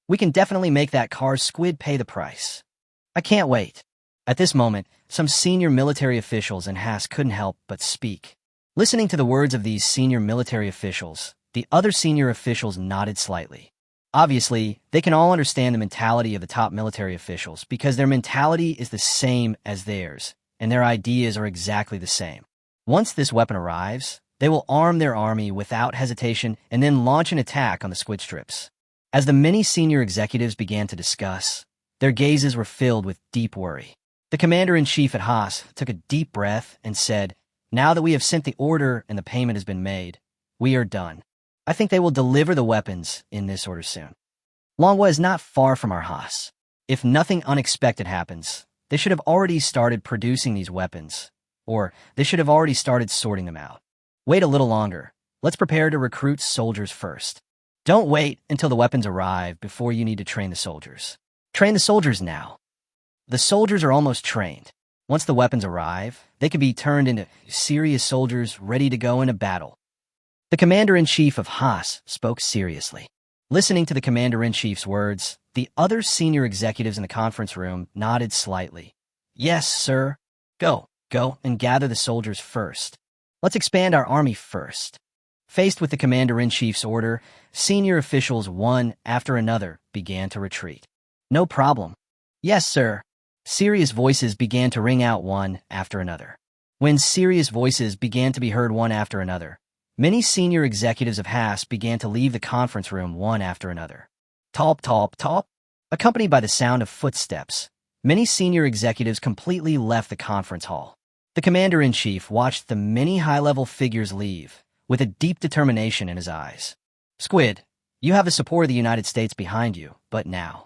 We can definitely make that car's squid pay the price. I can't wait. At this moment, some senior military officials in Haas couldn't help but speak. Listening to the words of these senior military officials, the other senior officials nodded slightly. Obviously, they can all understand the mentality of the top military officials because their mentality is the same as theirs, and their ideas are exactly the same. Once this weapon arrives, They will arm their army without hesitation and then launch an attack on the squid strips. As the many senior executives began to discuss, their gazes were filled with deep worry. The commander-in-chief at Haas took a deep breath and said, "Now that we have sent the order and the payment has been made, we are done. I think they will deliver the weapons in this order soon." Manhwa is not far from our Haas. If nothing unexpected happens, they should have already started producing these weapons, or they should have already started sorting them out. Wait a little longer. Let's prepare to recruit soldiers first. Don't wait until the weapons arrive before you need to train the soldiers. Train the soldiers now. The soldiers are almost trained. Once the weapons arrive, they can be turned into serious soldiers ready to go into battle. The commander-in-chief of Haas spoke seriously. Listening to the commander-in-chief's words, the other senior executives in the conference room nodded slightly. "Yes, sir. Go and gather the soldiers first. Let's expand our army first." Faced with the commander-in-chief's order, senior officials one after another began to retreat. "No problem. Yes, sir." Serious voices began to ring out one after another. When serious voices began to be heard one after another, many senior executives of Haas began to leave the conference room one after another. Top, top, top. Accompanied by the sound of footsteps, many senior executives completely left the conference hall. The commander-in-chief watched the many high-level figures leave, with a deep determination in his eyes. "Squid, you have the support of the United States behind you, but now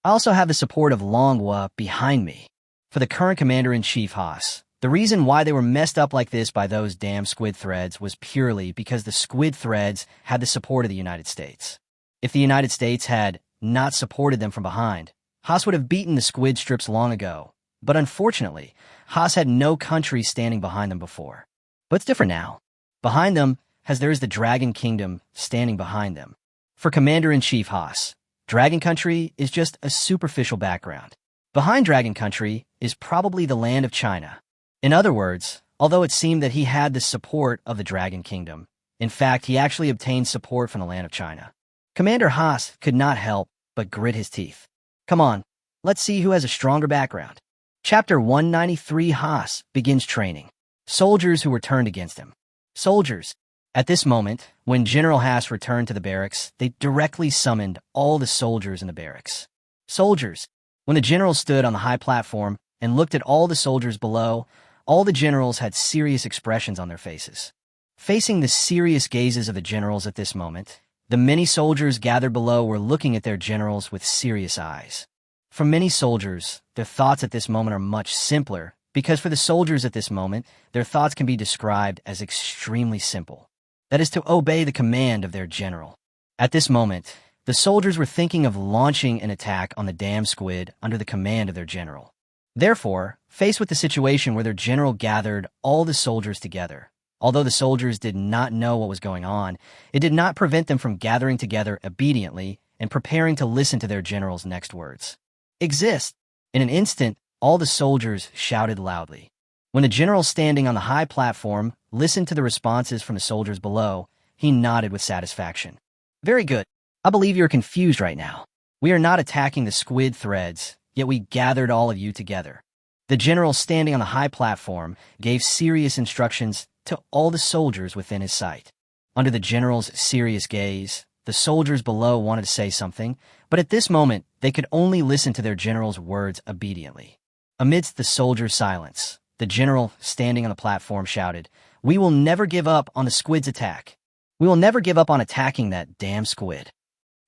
I also have the support of Manhwa behind me." For the current commander-in-chief Haas, the reason why they were messed up like this by those damn squid threads was purely because the squid threads had the support of the United States. If the United States had not supported them from behind, Haas would have beaten the squid strips long ago. But unfortunately, Haas had no country standing behind them before. But it's different now. Behind them, as there is the Dragon Kingdom standing behind them. For Commander-in-Chief Haas, Dragon Country is just a superficial background. Behind Dragon Country is probably the land of China. In other words, although it seemed that he had the support of the Dragon Kingdom, in fact, he actually obtained support from the land of China. Commander Haas could not help but grit his teeth. Come on, let's see who has a stronger background. Chapter 193 Haas begins training. Soldiers who were turned against him. Soldiers. At this moment, when General Haas returned to the barracks, they directly summoned all the soldiers in the barracks. Soldiers. When the general stood on the high platform and looked at all the soldiers below, all the generals had serious expressions on their faces. Facing the serious gazes of the generals at this moment, the many soldiers gathered below were looking at their generals with serious eyes. For many soldiers, their thoughts at this moment are much simpler, because for the soldiers at this moment, their thoughts can be described as extremely simple. That is to obey the command of their general. At this moment, the soldiers were thinking of launching an attack on the damn squid under the command of their general. Therefore, faced with the situation where their general gathered all the soldiers together, although the soldiers did not know what was going on, it did not prevent them from gathering together obediently and preparing to listen to their general's next words. "Exist!" In an instant, all the soldiers shouted loudly. When the general standing on the high platform listened to the responses from the soldiers below, he nodded with satisfaction. "Very good. I believe you're confused right now. We are not attacking the squid threads, yet we gathered all of you together." The general standing on the high platform gave serious instructions to all the soldiers within his sight. Under the general's serious gaze, the soldiers below wanted to say something, but at this moment, they could only listen to their general's words obediently. Amidst the soldiers' silence, the general standing on the platform shouted, "We will never give up on the squid's attack. We will never give up on attacking that damn squid.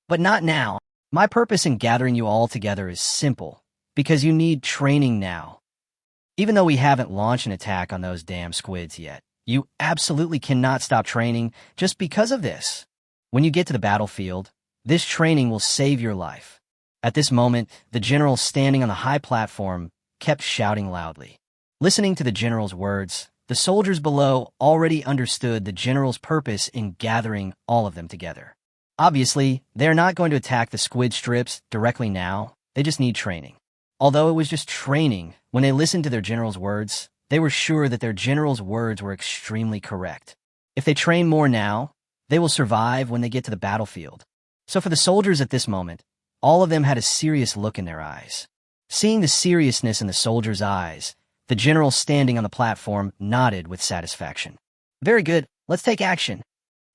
But not now. My purpose in gathering you all together is simple, because you need training now. Even though we haven't launched an attack on those damn squids yet, you absolutely cannot stop training just because of this. When you get to the battlefield, this training will save your life." At this moment, the general standing on the high platform kept shouting loudly. Listening to the general's words, the soldiers below already understood the general's purpose in gathering all of them together. Obviously, they are not going to attack the squid strips directly now, they just need training. Although it was just training, when they listened to their general's words, they were sure that their general's words were extremely correct. If they train more now, they will survive when they get to the battlefield. So for the soldiers at this moment, all of them had a serious look in their eyes. Seeing the seriousness in the soldiers' eyes, the general standing on the platform nodded with satisfaction. Very good. Let's take action.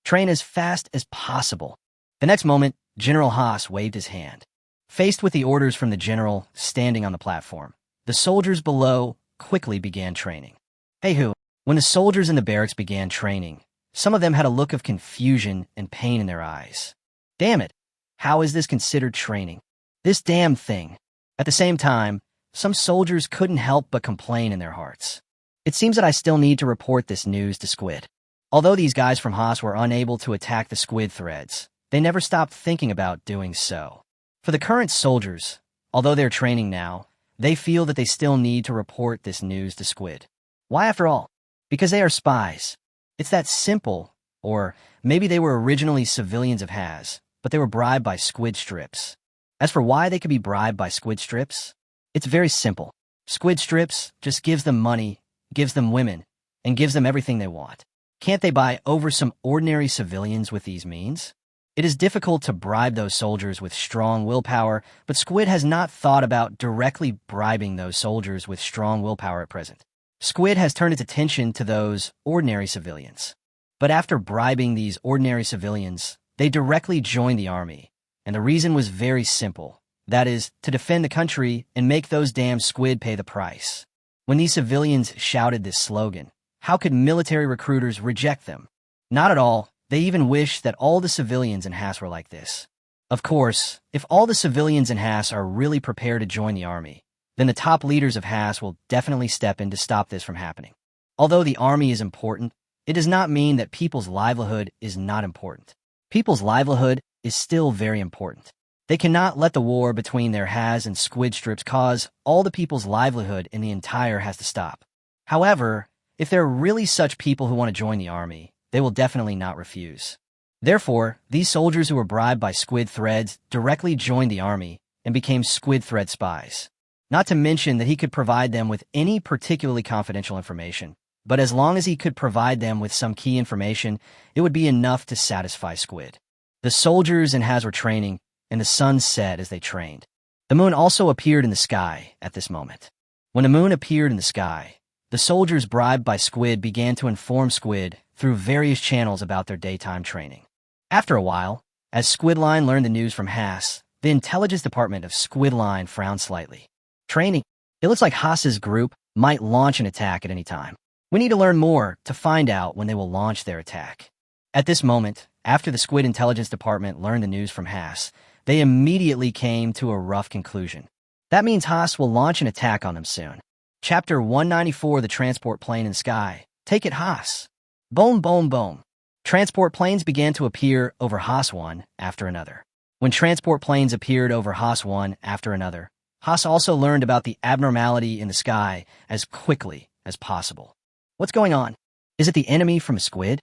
Train as fast as possible. The next moment, General Haas waved his hand. Faced with the orders from the general standing on the platform, the soldiers below quickly began training. Hey-hoo, when the soldiers in the barracks began training, some of them had a look of confusion and pain in their eyes. Damn it, how is this considered training? This damn thing. At the same time, some soldiers couldn't help but complain in their hearts. It seems that I still need to report this news to Squid. Although these guys from Haas were unable to attack the Squid threads, they never stopped thinking about doing so. For the current soldiers, although they're training now, they feel that they still need to report this news to Squid. Why after all? Because they are spies. It's that simple. Or maybe they were originally civilians of Haas, but they were bribed by Squid strips. As for why they could be bribed by Squid strips, it's very simple. Squid strips just gives them money, gives them women, and gives them everything they want. Can't they buy over some ordinary civilians with these means? It is difficult to bribe those soldiers with strong willpower, but Squid has not thought about directly bribing those soldiers with strong willpower at present. Squid has turned its attention to those ordinary civilians. But after bribing these ordinary civilians, they directly joined the army, and the reason was very simple. That is, to defend the country and make those damn Squid pay the price. When these civilians shouted this slogan, how could military recruiters reject them? Not at all. They even wish that all the civilians in Haas were like this. Of course, if all the civilians in Haas are really prepared to join the army, then the top leaders of Haas will definitely step in to stop this from happening. Although the army is important, it does not mean that people's livelihood is not important. People's livelihood is still very important. They cannot let the war between their Haas and Squid strips cause all the people's livelihood in the entire has to stop. However, if there are really such people who want to join the army, they will definitely not refuse. Therefore, these soldiers who were bribed by Squid threads directly joined the army and became Squid thread spies. Not to mention that he could provide them with any particularly confidential information, but as long as he could provide them with some key information, it would be enough to satisfy Squid. The soldiers in Haas were training, and the sun set as they trained. The moon also appeared in the sky at this moment. When the moon appeared in the sky, the soldiers bribed by Squid began to inform Squid through various channels about their daytime training. After a while, as Squidline learned the news from Haas, the intelligence department of Squidline frowned slightly. Training. It looks like Haas's group might launch an attack at any time. We need to learn more to find out when they will launch their attack. At this moment, after the Squid intelligence department learned the news from Haas, they immediately came to a rough conclusion. That means Haas will launch an attack on them soon. Chapter 194, the transport plane in the sky. Take it, Haas. Boom, boom, boom. Transport planes began to appear over Haas one after another. When transport planes appeared over Haas one after another, Haas also learned about the abnormality in the sky as quickly as possible. What's going on? Is it the enemy from a Squid?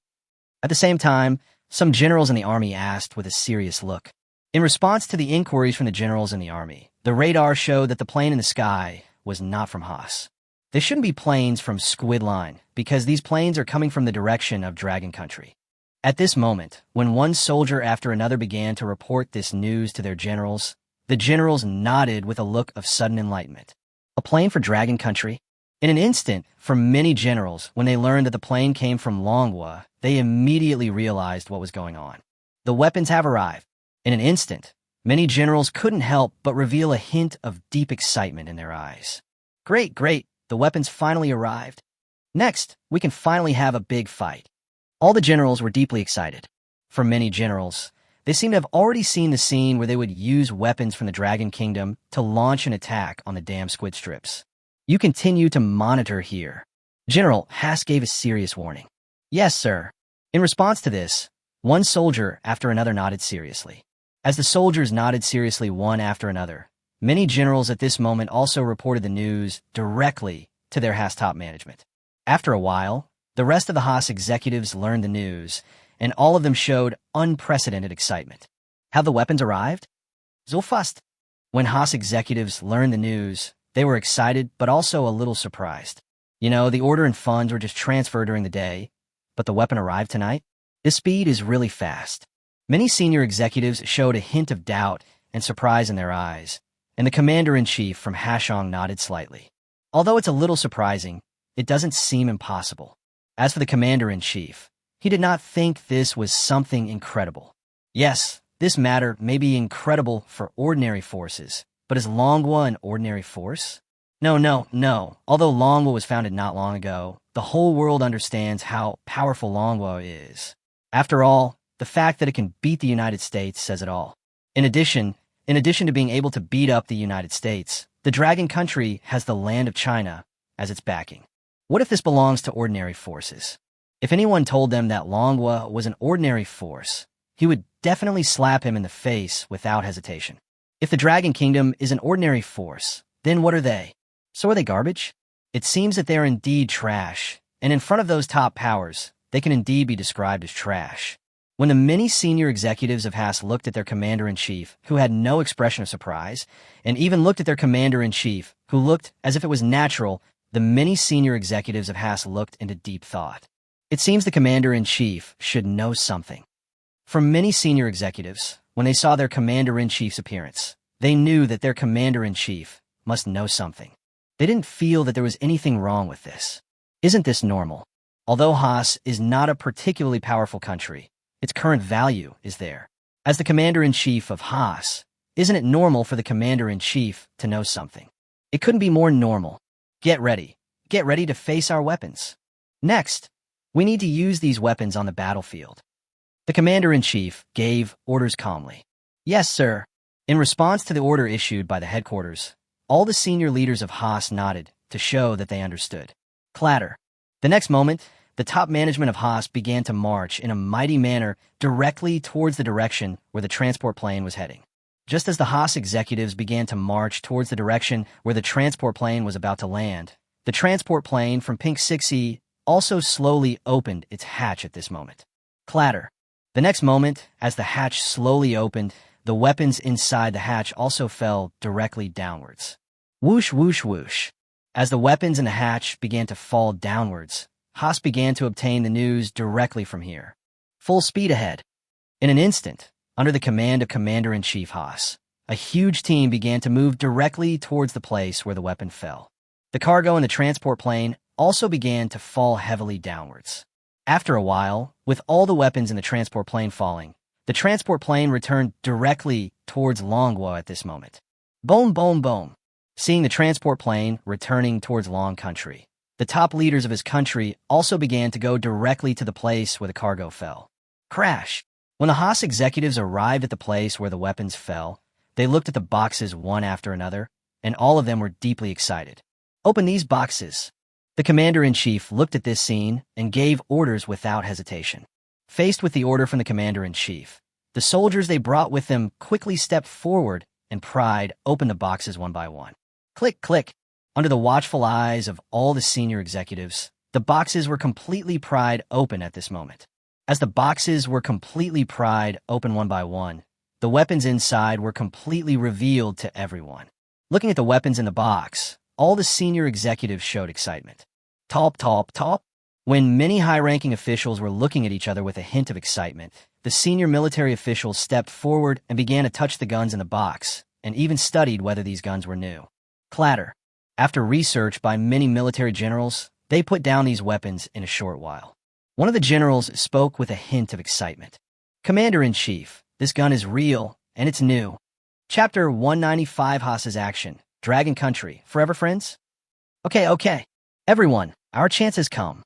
At the same time, some generals in the army asked with a serious look. In response to the inquiries from the generals in the army, the radar showed that the plane in the sky was not from Haas. They shouldn't be planes from Squid Line, because these planes are coming from the direction of Dragon Country. At this moment, when one soldier after another began to report this news to their generals, the generals nodded with a look of sudden enlightenment. A plane for Dragon Country? In an instant, for many generals, when they learned that the plane came from Manhwa, they immediately realized what was going on. The weapons have arrived. In an instant, many generals couldn't help but reveal a hint of deep excitement in their eyes. Great, great, the weapons finally arrived. Next, we can finally have a big fight. All the generals were deeply excited. For many generals, they seemed to have already seen the scene where they would use weapons from the Dragon Kingdom to launch an attack on the damn Squid strips. You continue to monitor here. General, Haas gave a serious warning. Yes, sir. In response to this, one soldier after another nodded seriously. As the soldiers nodded seriously one after another, many generals at this moment also reported the news directly to their Haas top management. After a while, the rest of the Haas executives learned the news, and all of them showed unprecedented excitement. Have the weapons arrived? So fast. When Haas executives learned the news, they were excited but also a little surprised. You know, the order and funds were just transferred during the day, but the weapon arrived tonight? This speed is really fast. Many senior executives showed a hint of doubt and surprise in their eyes, and the commander-in-chief from Hashong nodded slightly. Although it's a little surprising, it doesn't seem impossible. As for the commander-in-chief, he did not think this was something incredible. Yes, this matter may be incredible for ordinary forces, but is manhwa an ordinary force? No. Although manhwa was founded not long ago, the whole world understands how powerful manhwa is. After all, the fact that it can beat the United States says it all. In addition to being able to beat up the United States, the dragon country has the land of China as its backing. What if this belongs to ordinary forces? If anyone told them that manhwa was an ordinary force, he would definitely slap him in the face without hesitation. If the Dragon Kingdom is an ordinary force, then what are they? So are they garbage? It seems that they are indeed trash, and in front of those top powers, they can indeed be described as trash. When the many senior executives of Haas looked at their commander-in-chief, who had no expression of surprise, and even looked at their commander-in-chief, who looked as if it was natural, the many senior executives of Haas looked into deep thought. It seems the commander-in-chief should know something. For many senior executives, when they saw their commander-in-chief's appearance, they knew that their commander-in-chief must know something. They didn't feel that there was anything wrong with this. Isn't this normal? Although Haas is not a particularly powerful country, its current value is there. As the commander-in-chief of Haas, isn't it normal for the commander-in-chief to know something? It couldn't be more normal. Get ready. Get ready to face our weapons. Next, we need to use these weapons on the battlefield. The commander-in-chief gave orders calmly. Yes, sir. In response to the order issued by the headquarters, all the senior leaders of Haas nodded to show that they understood. Clatter. The next moment, the top management of Haas began to march in a mighty manner directly towards the direction where the transport plane was heading. Just as the Haas executives began to march towards the direction where the transport plane was about to land, the transport plane from Pink 6E also slowly opened its hatch at this moment. Clatter. The next moment, as the hatch slowly opened, the weapons inside the hatch also fell directly downwards. Whoosh, whoosh, whoosh. As the weapons in the hatch began to fall downwards, Haas began to obtain the news directly from here. Full speed ahead. In an instant, under the command of Commander-in-Chief Haas, a huge team began to move directly towards the place where the weapon fell. The cargo in the transport plane also began to fall heavily downwards. After a while, with all the weapons in the transport plane falling, the transport plane returned directly towards manhwa at this moment. Boom, boom, boom. Seeing the transport plane returning towards Long Country, the top leaders of his country also began to go directly to the place where the cargo fell. Crash. When the Haas executives arrived at the place where the weapons fell, they looked at the boxes one after another, and all of them were deeply excited. Open these boxes. The commander-in-chief looked at this scene and gave orders without hesitation. Faced with the order from the commander-in-chief, the soldiers they brought with them quickly stepped forward and pried open the boxes one by one. Click, click. Under the watchful eyes of all the senior executives, the boxes were completely pried open at this moment. As the boxes were completely pried open one by one, the weapons inside were completely revealed to everyone. Looking at the weapons in the box, all the senior executives showed excitement. Top, top, top. When many high-ranking officials were looking at each other with a hint of excitement, the senior military officials stepped forward and began to touch the guns in the box, and even studied whether these guns were new. Clatter. After research by many military generals, they put down these weapons in a short while. One of the generals spoke with a hint of excitement. Commander-in-Chief, this gun is real, and it's new. Chapter 195 Haas's Action. Dragon Country. Forever friends? Okay. Everyone, our chance has come.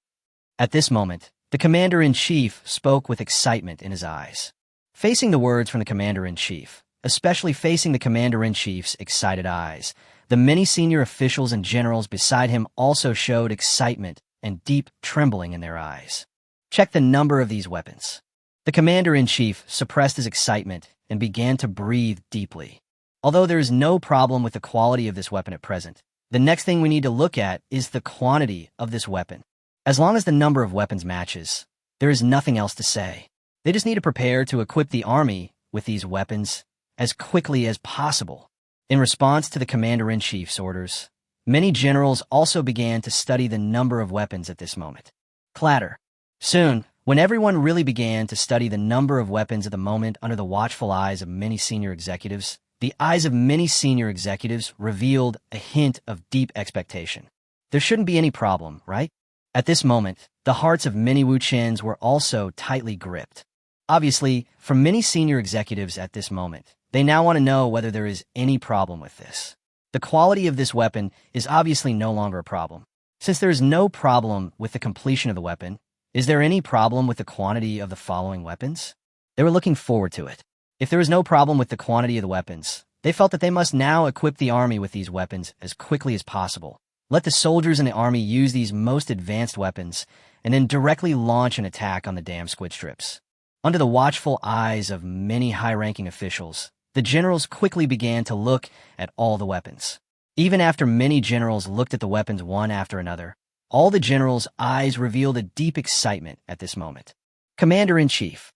At this moment, the commander-in-chief spoke with excitement in his eyes. Facing the words from the commander-in-chief, especially facing the commander-in-chief's excited eyes, the many senior officials and generals beside him also showed excitement and deep trembling in their eyes. Check the number of these weapons. The commander-in-chief suppressed his excitement and began to breathe deeply. Although there is no problem with the quality of this weapon at present, the next thing we need to look at is the quantity of this weapon. As long as the number of weapons matches, there is nothing else to say. They just need to prepare to equip the army with these weapons as quickly as possible. In response to the commander-in-chief's orders, many generals also began to study the number of weapons at this moment. Clatter. Soon, when everyone really began to study the number of weapons at the moment under the watchful eyes of many senior executives, the eyes of many senior executives revealed a hint of deep expectation. There shouldn't be any problem, right? At this moment, the hearts of many Wuchens were also tightly gripped. Obviously, for many senior executives at this moment, they now want to know whether there is any problem with this. The quality of this weapon is obviously no longer a problem. Since there is no problem with the completion of the weapon, is there any problem with the quantity of the following weapons? They were looking forward to it. If there is no problem with the quantity of the weapons, they felt that they must now equip the army with these weapons as quickly as possible. Let the soldiers in the army use these most advanced weapons, and then directly launch an attack on the damn squid strips. Under the watchful eyes of many high-ranking officials, the generals quickly began to look at all the weapons. Even after many generals looked at the weapons one after another, all the generals' eyes revealed a deep excitement at this moment. Commander-in-Chief,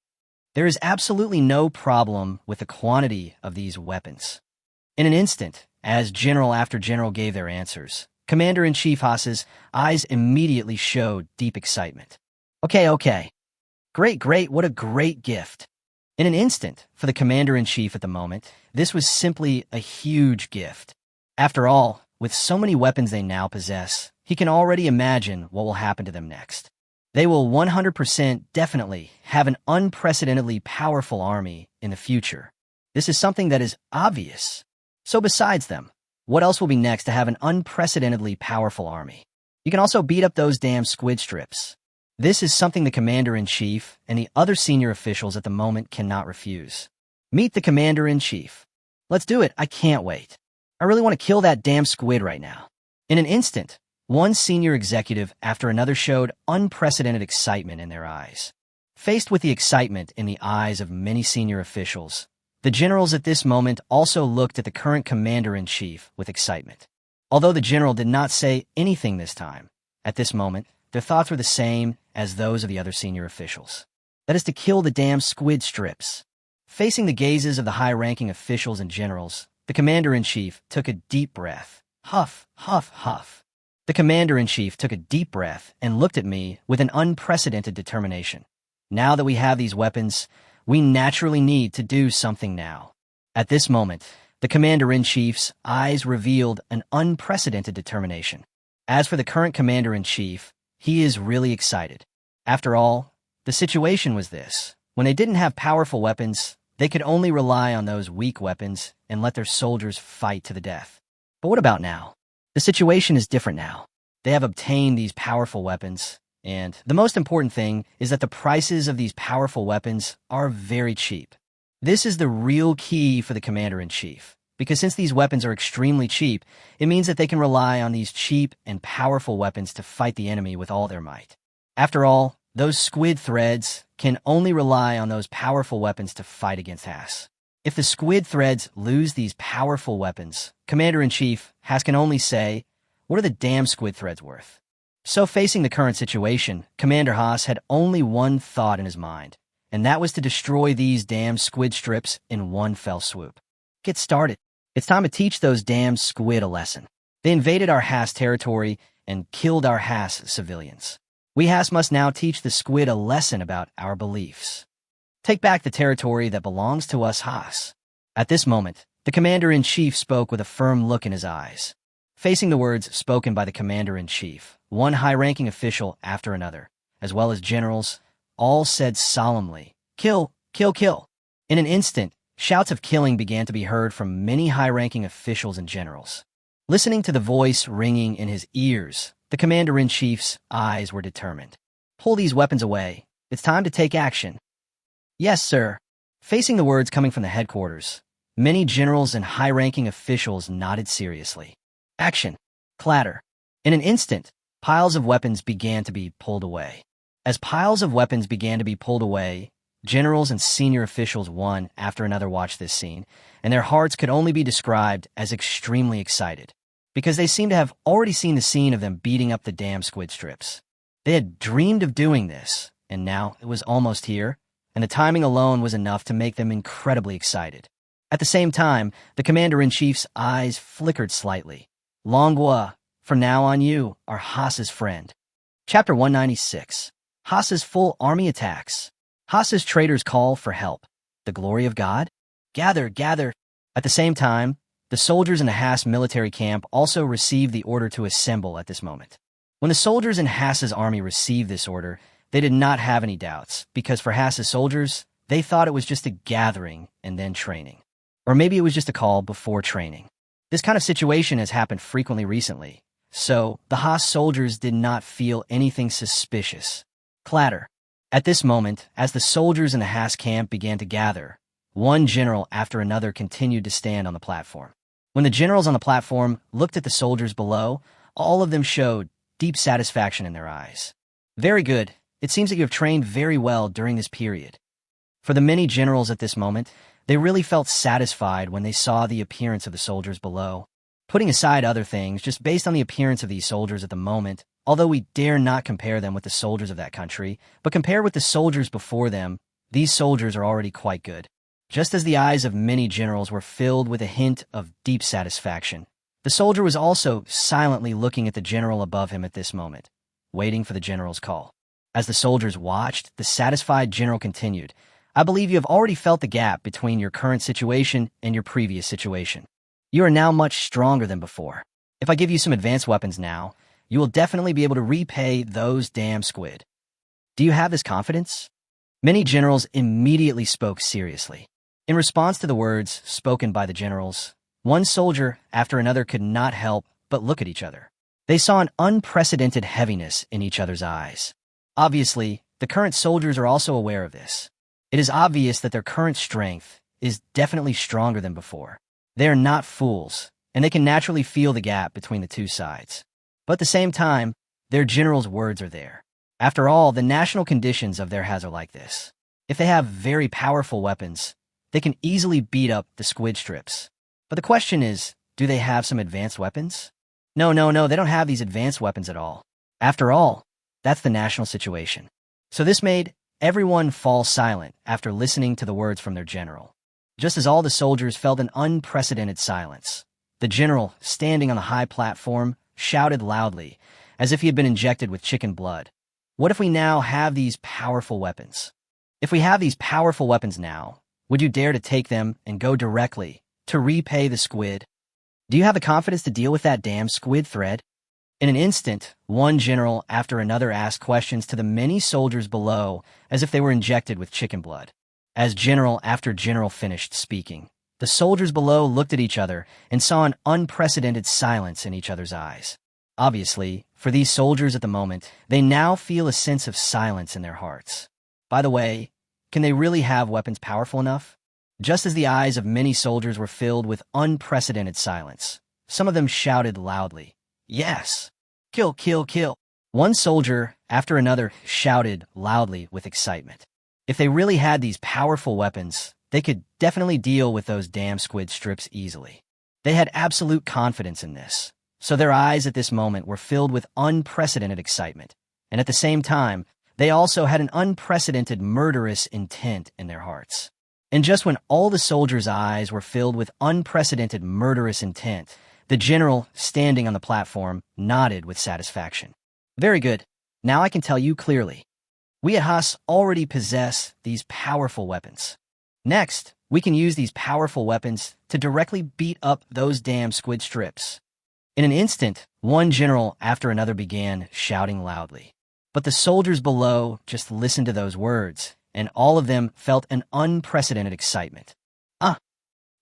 there is absolutely no problem with the quantity of these weapons. In an instant, as general after general gave their answers, Commander-in-Chief Haas's eyes immediately showed deep excitement. Okay. Great, what a great gift. In an instant, for the Commander-in-Chief at the moment, this was simply a huge gift. After all, with so many weapons they now possess, he can already imagine what will happen to them next. They will 100% definitely have an unprecedentedly powerful army in the future. This is something that is obvious. So besides them, what else will be next to have an unprecedentedly powerful army? You can also beat up those damn squid strips. This is something the Commander-in-Chief and the other senior officials at the moment cannot refuse. Meet the Commander-in-Chief. Let's do it, I can't wait. I really want to kill that damn squid right now. In an instant, one senior executive after another showed unprecedented excitement in their eyes. Faced with the excitement in the eyes of many senior officials, the generals at this moment also looked at the current Commander-in-Chief with excitement. Although the general did not say anything this time, at this moment, their thoughts were the same as those of the other senior officials. That is to kill the damn squid strips. Facing the gazes of the high-ranking officials and generals, the Commander-in-Chief took a deep breath. Huff, huff, huff. The Commander-in-Chief took a deep breath and looked at me with an unprecedented determination. Now that we have these weapons, we naturally need to do something now. At this moment, the Commander-in-Chief's eyes revealed an unprecedented determination. As for the current Commander-in-Chief, he is really excited. After all, the situation was this. When they didn't have powerful weapons, they could only rely on those weak weapons and let their soldiers fight to the death. But what about now? The situation is different now. They have obtained these powerful weapons, and the most important thing is that the prices of these powerful weapons are very cheap. This is the real key for the Commander-in-Chief, because since these weapons are extremely cheap, it means that they can rely on these cheap and powerful weapons to fight the enemy with all their might. After all, those squid threads can only rely on those powerful weapons to fight against Haas. If the squid threads lose these powerful weapons, Commander-in-Chief Haas can only say, "What are the damn squid threads worth?" So facing the current situation, Commander Haas had only one thought in his mind, and that was to destroy these damn squid strips in one fell swoop. Get started. It's time to teach those damn squid a lesson. They invaded our Haas territory and killed our Haas civilians. We Haas must now teach the squid a lesson about our beliefs. Take back the territory that belongs to us Haas. At this moment, the Commander-in-Chief spoke with a firm look in his eyes. Facing the words spoken by the Commander-in-Chief, one high-ranking official after another, as well as generals, all said solemnly, "Kill, kill, kill." In an instant, shouts of killing began to be heard from many high-ranking officials and generals. Listening to the voice ringing in his ears, the Commander-in-Chief's eyes were determined. Pull these weapons away. It's time to take action. Yes, sir. Facing the words coming from the headquarters, many generals and high-ranking officials nodded seriously. Action. Clatter. In an instant, piles of weapons began to be pulled away. As piles of weapons began to be pulled away, generals and senior officials one after another watched this scene, and their hearts could only be described as extremely excited, because they seemed to have already seen the scene of them beating up the damn squid strips. They had dreamed of doing this, and now it was almost here, and the timing alone was enough to make them incredibly excited. At the same time, the Commander-in-Chief's eyes flickered slightly. Longwa, from now on you are Haas's friend. Chapter 196. Haas's full army attacks. Haas's traitors call for help. The glory of God? Gather, gather. At the same time, the soldiers in the Haas military camp also received the order to assemble at this moment. When the soldiers in Hass's army received this order, they did not have any doubts, because for Hass's soldiers, they thought it was just a gathering and then training. Or maybe it was just a call before training. This kind of situation has happened frequently recently, so the Hass soldiers did not feel anything suspicious. Clatter. At this moment, as the soldiers in the Hass camp began to gather, one general after another continued to stand on the platform. When the generals on the platform looked at the soldiers below, all of them showed deep satisfaction in their eyes. Very good. It seems that you have trained very well during this period. For the many generals at this moment, they really felt satisfied when they saw the appearance of the soldiers below. Putting aside other things, just based on the appearance of these soldiers at the moment, although we dare not compare them with the soldiers of that country, but compare with the soldiers before them, these soldiers are already quite good. Just as the eyes of many generals were filled with a hint of deep satisfaction, the soldier was also silently looking at the general above him at this moment, waiting for the general's call. As the soldiers watched, the satisfied general continued, I believe you have already felt the gap between your current situation and your previous situation. You are now much stronger than before. If I give you some advanced weapons now, you will definitely be able to repay those damn squid. Do you have this confidence? Many generals immediately spoke seriously. In response to the words spoken by the generals, one soldier after another could not help but look at each other. They saw an unprecedented heaviness in each other's eyes. Obviously, the current soldiers are also aware of this. It is obvious that their current strength is definitely stronger than before. They are not fools, and they can naturally feel the gap between the two sides. But at the same time, their general's words are there. After all, the national conditions of their Hass are like this. If they have very powerful weapons, they can easily beat up the squid strips. But the question is, do they have some advanced weapons? No, they don't have these advanced weapons at all. After all, that's the national situation. So this made everyone fall silent after listening to the words from their general. Just as all the soldiers felt an unprecedented silence, the general, standing on the high platform, shouted loudly, as if he had been injected with chicken blood. What if we now have these powerful weapons? If we have these powerful weapons now, would you dare to take them and go directly to repay the squid? Do you have the confidence to deal with that damn squid thread? In an instant, one general after another asked questions to the many soldiers below as if they were injected with chicken blood. As general after general finished speaking, the soldiers below looked at each other and saw an unprecedented silence in each other's eyes. Obviously, for these soldiers at the moment, they now feel a sense of silence in their hearts. By the way, can they really have weapons powerful enough? Just as the eyes of many soldiers were filled with unprecedented silence, some of them shouted loudly, Yes! Kill, kill, kill! One soldier after another shouted loudly with excitement. If they really had these powerful weapons, they could definitely deal with those damn squid strips easily. They had absolute confidence in this, so their eyes at this moment were filled with unprecedented excitement, and at the same time, they also had an unprecedented murderous intent in their hearts. And just when all the soldiers' eyes were filled with unprecedented murderous intent, the general, standing on the platform, nodded with satisfaction. Very good. Now I can tell you clearly. We at Hass already possess these powerful weapons. Next, we can use these powerful weapons to directly beat up those damn squid strips. In an instant, one general after another began shouting loudly. But the soldiers below just listened to those words, and all of them felt an unprecedented excitement.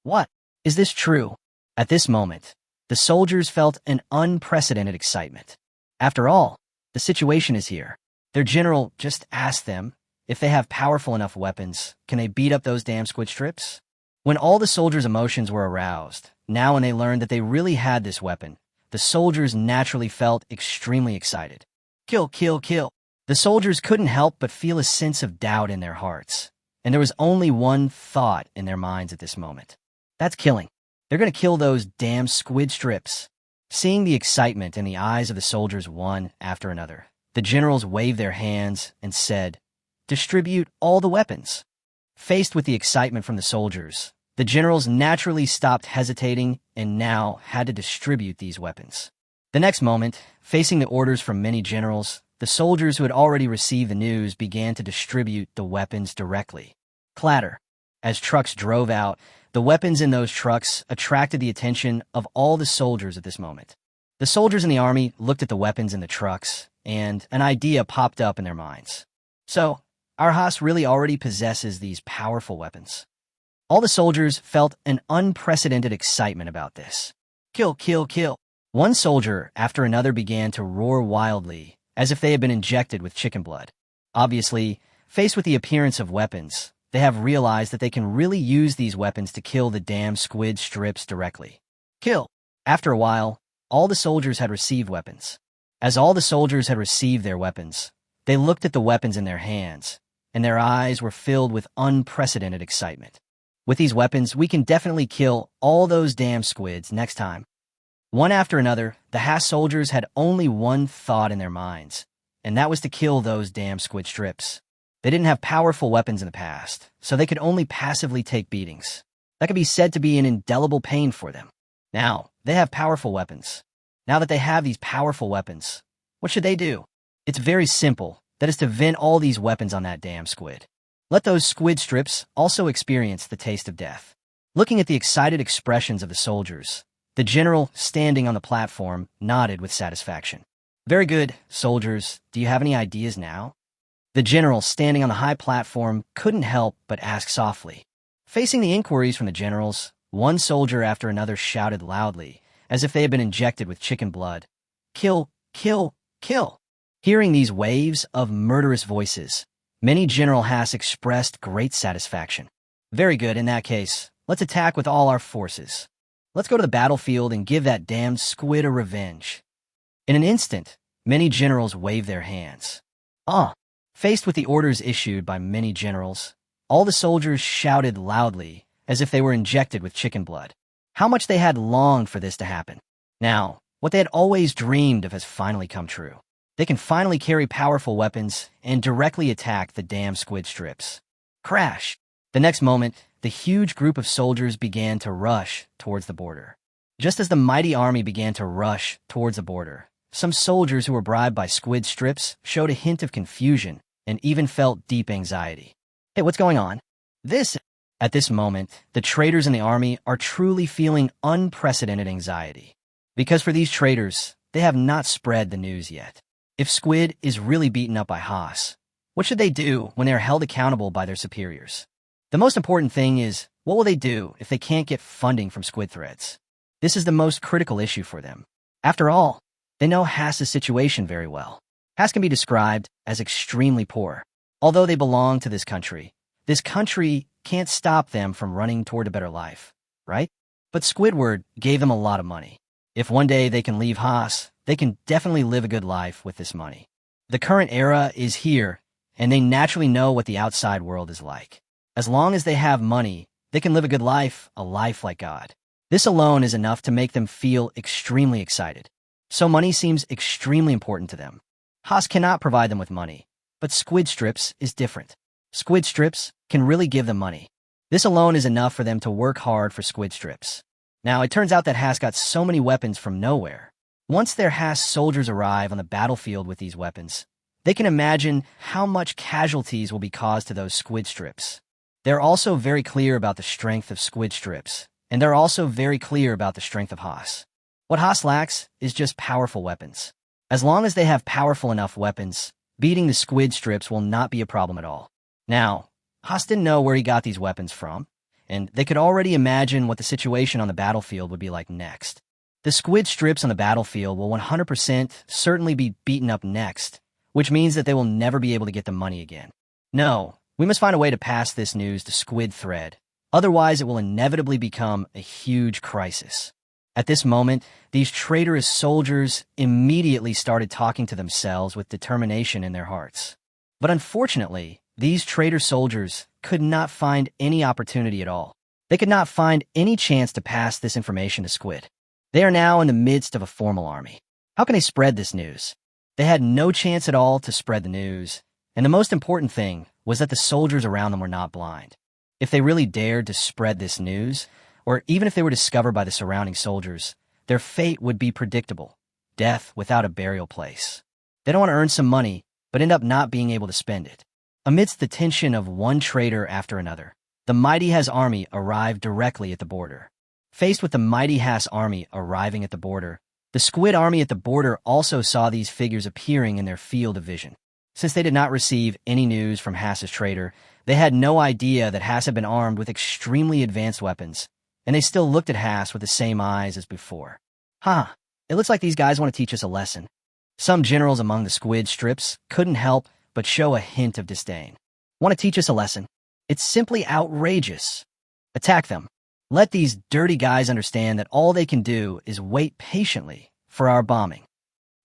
What? Is this true? At this moment, the soldiers felt an unprecedented excitement. After all, the situation is here. Their general just asked them, if they have powerful enough weapons, can they beat up those damn squid strips? When all the soldiers' emotions were aroused, now when they learned that they really had this weapon, the soldiers naturally felt extremely excited. Kill, kill, kill. The soldiers couldn't help but feel a sense of doubt in their hearts, and there was only one thought in their minds at this moment. That's killing. They're going to kill those damn squid strips. Seeing the excitement in the eyes of the soldiers one after another, the generals waved their hands and said, Distribute all the weapons. Faced with the excitement from the soldiers, the generals naturally stopped hesitating and now had to distribute these weapons. The next moment, facing the orders from many generals, the soldiers who had already received the news began to distribute the weapons directly. Clatter. As trucks drove out, the weapons in those trucks attracted the attention of all the soldiers at this moment. The soldiers in the army looked at the weapons in the trucks, and an idea popped up in their minds. So, our Haas really already possesses these powerful weapons. All the soldiers felt an unprecedented excitement about this. Kill, kill, kill. One soldier after another began to roar wildly, as if they had been injected with chicken blood. Obviously, faced with the appearance of weapons, they have realized that they can really use these weapons to kill the damn squid strips directly. Kill. After a while, all the soldiers had received weapons. As all the soldiers had received their weapons, they looked at the weapons in their hands, and their eyes were filled with unprecedented excitement. With these weapons, we can definitely kill all those damn squids next time. One after another, the Haas soldiers had only one thought in their minds, and that was to kill those damn squid strips. They didn't have powerful weapons in the past, so they could only passively take beatings. That could be said to be an indelible pain for them. Now, they have powerful weapons. Now that they have these powerful weapons, what should they do? It's very simple. That is to vent all these weapons on that damn squid. Let those squid strips also experience the taste of death. Looking at the excited expressions of the soldiers, the general standing on the platform nodded with satisfaction. Very good, soldiers. Do you have any ideas now? The general standing on the high platform couldn't help but ask softly. Facing the inquiries from the generals, one soldier after another shouted loudly, as if they had been injected with chicken blood. Kill, kill, kill. Hearing these waves of murderous voices, many General Haas expressed great satisfaction. Very good, in that case, let's attack with all our forces. Let's go to the battlefield and give that damned squid a revenge. In an instant, many generals waved their hands. Faced with the orders issued by many generals, all the soldiers shouted loudly as if they were injected with chicken blood. How much they had longed for this to happen. Now, what they had always dreamed of has finally come true. They can finally carry powerful weapons and directly attack the damn squid strips. Crash! The next moment, the huge group of soldiers began to rush towards the border. Just as the mighty army began to rush towards the border, some soldiers who were bribed by squid strips showed a hint of confusion and even felt deep anxiety. Hey, what's going on? At this moment, the traitors in the army are truly feeling unprecedented anxiety. Because for these traitors, they have not spread the news yet. If Squid is really beaten up by Haas, what should they do when they are held accountable by their superiors? The most important thing is, what will they do if they can't get funding from Squid Threads? This is the most critical issue for them. After all, they know Haas's situation very well. Haas can be described as extremely poor. Although they belong to this country can't stop them from running toward a better life, right? But Squidward gave them a lot of money. If one day they can leave Haas, they can definitely live a good life with this money. The current era is here, and they naturally know what the outside world is like. As long as they have money, they can live a good life, a life like God. This alone is enough to make them feel extremely excited. So money seems extremely important to them. Haas cannot provide them with money, but Squid Strips is different. Squid Strips can really give them money. This alone is enough for them to work hard for Squid Strips. Now, it turns out that Haas got so many weapons from nowhere. Once their Haas soldiers arrive on the battlefield with these weapons, they can imagine how much casualties will be caused to those Squid Strips. They're also very clear about the strength of Squid Strips, and they're also very clear about the strength of Haas. What Haas lacks is just powerful weapons. As long as they have powerful enough weapons, beating the Squid Strips will not be a problem at all. Now, Haas didn't know where he got these weapons from, and they could already imagine what the situation on the battlefield would be like next. The Squid Strips on the battlefield will 100% certainly be beaten up next, which means that they will never be able to get the money again. No, we must find a way to pass this news to Squid Thread, otherwise it will inevitably become a huge crisis. At this moment, these traitorous soldiers immediately started talking to themselves with determination in their hearts. But unfortunately, these traitor soldiers could not find any opportunity at all. They could not find any chance to pass this information to Squid. They are now in the midst of a formal army. How can they spread this news? They had no chance at all to spread the news, and the most important thing was that the soldiers around them were not blind. If they really dared to spread this news, or even if they were discovered by the surrounding soldiers, their fate would be predictable: death without a burial place. They don't want to earn some money, but end up not being able to spend it. Amidst the tension of one traitor after another, the mighty Haas army arrived directly at the border. Faced with the mighty Haas army arriving at the border, The squid army at the border also saw these figures appearing in their field of vision. Since they did not receive any news from Haas's trader, they had no idea that Haas had been armed with extremely advanced weapons, and they still looked at Haas with the same eyes as before. It looks like these guys want to teach us a lesson. Some generals among the squid strips couldn't help but show a hint of disdain. Want to teach us a lesson? It's simply outrageous. Attack them. Let these dirty guys understand that all they can do is wait patiently for our bombing.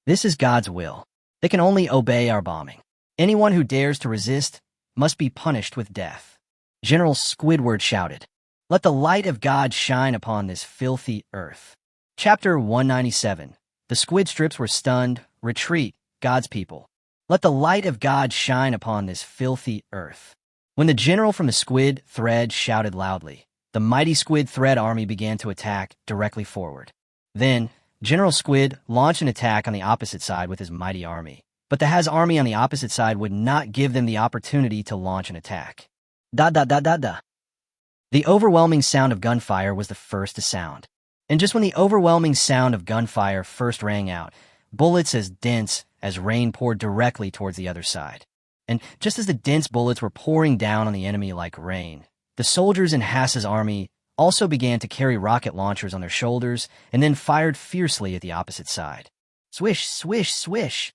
This is God's will. They can only obey our bombing. Anyone who dares to resist must be punished with death. General Squidward shouted, "Let the light of God shine upon this filthy earth." Chapter 197. The squid strips were stunned. Retreat, God's people. Let the light of God shine upon this filthy earth. When the general from the squid thread shouted loudly, the mighty squid thread army began to attack directly forward. Then, General Squid launched an attack on the opposite side with his mighty army. But the Haas army on the opposite side would not give them the opportunity to launch an attack. The overwhelming sound of gunfire was the first to sound. And just when the overwhelming sound of gunfire first rang out, bullets as dense as rain poured directly towards the other side. And just as the dense bullets were pouring down on the enemy like rain, the soldiers in Haas's army also began to carry rocket launchers on their shoulders and then fired fiercely at the opposite side. Swish, swish, swish.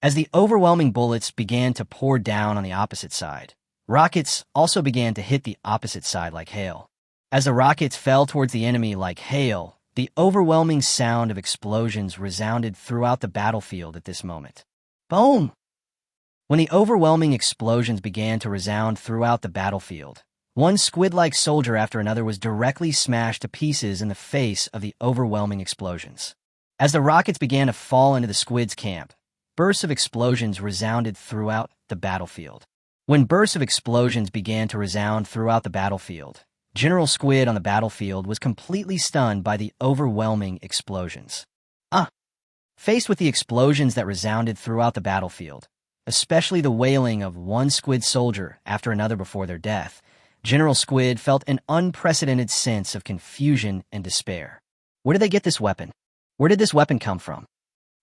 As the overwhelming bullets began to pour down on the opposite side, rockets also began to hit the opposite side like hail. As the rockets fell towards the enemy like hail, the overwhelming sound of explosions resounded throughout the battlefield at this moment. Boom! When the overwhelming explosions began to resound throughout the battlefield, one squid-like soldier after another was directly smashed to pieces in the face of the overwhelming explosions. As the rockets began to fall into the squid's camp, bursts of explosions resounded throughout the battlefield. When bursts of explosions began to resound throughout the battlefield, General Squid on the battlefield was completely stunned by the overwhelming explosions. Faced with the explosions that resounded throughout the battlefield, especially the wailing of one squid soldier after another before their death, General Squid felt an unprecedented sense of confusion and despair. Where did they get this weapon? Where did this weapon come from?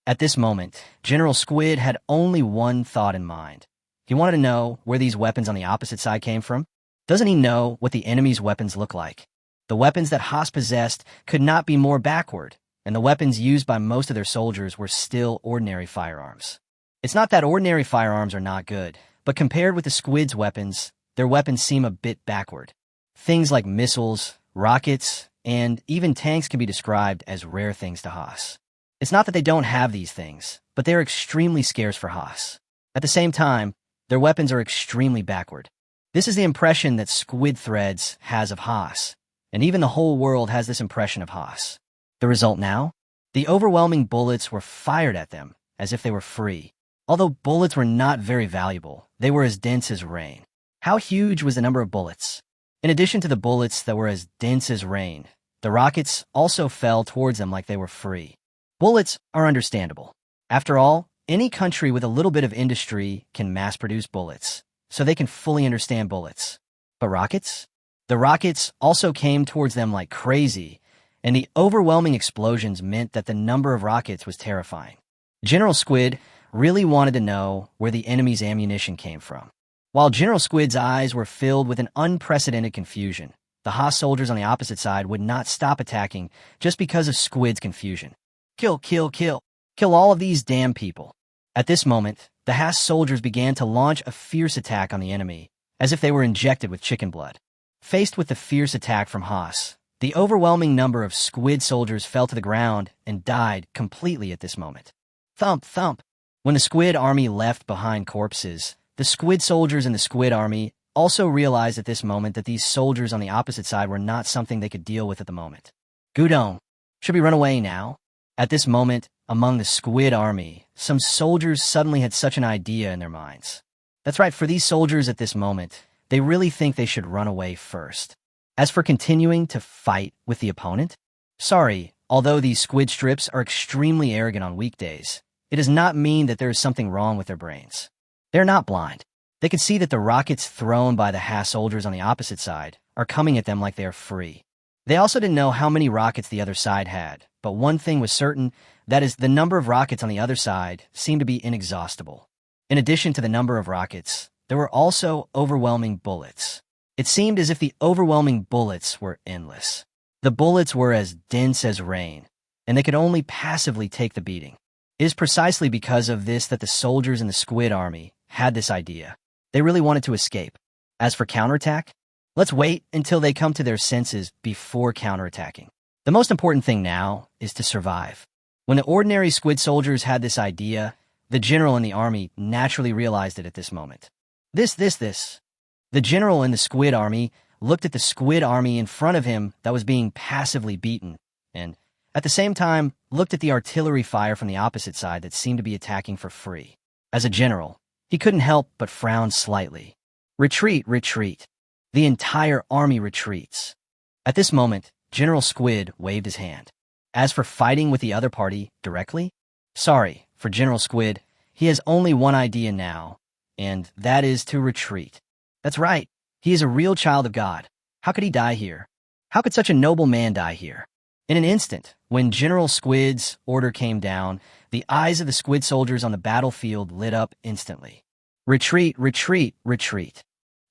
At this moment, General Squid had only one thought in mind. He wanted to know where these weapons on the opposite side came from. Doesn't he know what the enemy's weapons look like? The weapons that Haas possessed could not be more backward, and the weapons used by most of their soldiers were still ordinary firearms. It's not that ordinary firearms are not good, but compared with the squid's weapons, their weapons seem a bit backward. Things like missiles, rockets, and even tanks can be described as rare things to Haas. It's not that they don't have these things, but they're extremely scarce for Haas. At the same time, their weapons are extremely backward. This is the impression that Squid Threads has of Haas, and even the whole world has this impression of Haas. The result now? The overwhelming bullets were fired at them as if they were free. Although bullets were not very valuable, they were as dense as rain. How huge was the number of bullets? In addition to the bullets that were as dense as rain, the rockets also fell towards them like they were free. Bullets are understandable. After all, any country with a little bit of industry can mass-produce bullets, so they can fully understand bullets. But rockets? The rockets also came towards them like crazy, and the overwhelming explosions meant that the number of rockets was terrifying. General Squid really wanted to know where the enemy's ammunition came from. While General Squid's eyes were filled with an unprecedented confusion, the Haas soldiers on the opposite side would not stop attacking just because of Squid's confusion. Kill, kill, kill. Kill all of these damn people. At this moment, the Haas soldiers began to launch a fierce attack on the enemy, as if they were injected with chicken blood. Faced with the fierce attack from Haas, the overwhelming number of squid soldiers fell to the ground and died completely at this moment. Thump, thump. When the squid army left behind corpses, the squid soldiers in the squid army also realized at this moment that these soldiers on the opposite side were not something they could deal with at the moment. Gudong, should we run away now? At this moment, among the squid army, some soldiers suddenly had such an idea in their minds. That's right, for these soldiers at this moment, they really think they should run away first. As for continuing to fight with the opponent, sorry, although these squid strips are extremely arrogant on weekdays, it does not mean that there is something wrong with their brains. They're not blind. They can see that the rockets thrown by the Haas soldiers on the opposite side are coming at them like they are free. They also didn't know how many rockets the other side had, but one thing was certain, that is, the number of rockets on the other side seemed to be inexhaustible. In addition to the number of rockets, there were also overwhelming bullets. It seemed as if the overwhelming bullets were endless. The bullets were as dense as rain, and they could only passively take the beating. It is precisely because of this that the soldiers in the Squid Army had this idea. They really wanted to escape. As for counterattack, let's wait until they come to their senses before counterattacking. The most important thing now is to survive. When the ordinary Squid soldiers had this idea, the general in the army naturally realized it at this moment. This. The general in the Squid Army looked at the Squid Army in front of him that was being passively beaten, and, at the same time, looked at the artillery fire from the opposite side that seemed to be attacking for free. As a general, he couldn't help but frown slightly. Retreat, retreat. The entire army retreats. At this moment, General Squid waved his hand. As for fighting with the other party directly, sorry, for General Squid, he has only one idea now, and that is to retreat. That's right, he is a real child of God. How could he die here? How could such a noble man die here? In an instant, when General Squid's order came down, the eyes of the Squid soldiers on the battlefield lit up instantly. Retreat, retreat, retreat.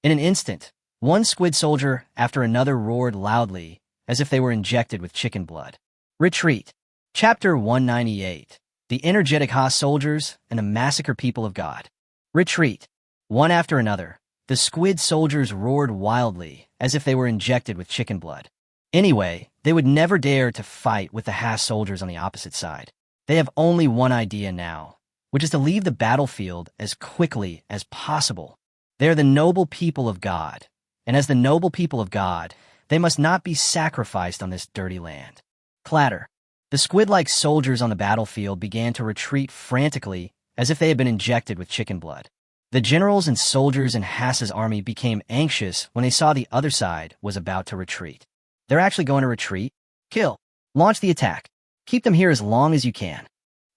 In an instant, one Squid soldier after another roared loudly, as if they were injected with chicken blood. Retreat. Chapter 198. The energetic Ha soldiers and the massacre people of God. Retreat. One after another, the Squid soldiers roared wildly, as if they were injected with chicken blood. Anyway, they would never dare to fight with the Ha soldiers on the opposite side. They have only one idea now, which is to leave the battlefield as quickly as possible. They are the noble people of God, and as the noble people of God, they must not be sacrificed on this dirty land. Clatter. The squid-like soldiers on the battlefield began to retreat frantically as if they had been injected with chicken blood. The generals and soldiers in Hass's army became anxious when they saw the other side was about to retreat. They're actually going to retreat? Kill. Launch the attack. Keep them here as long as you can.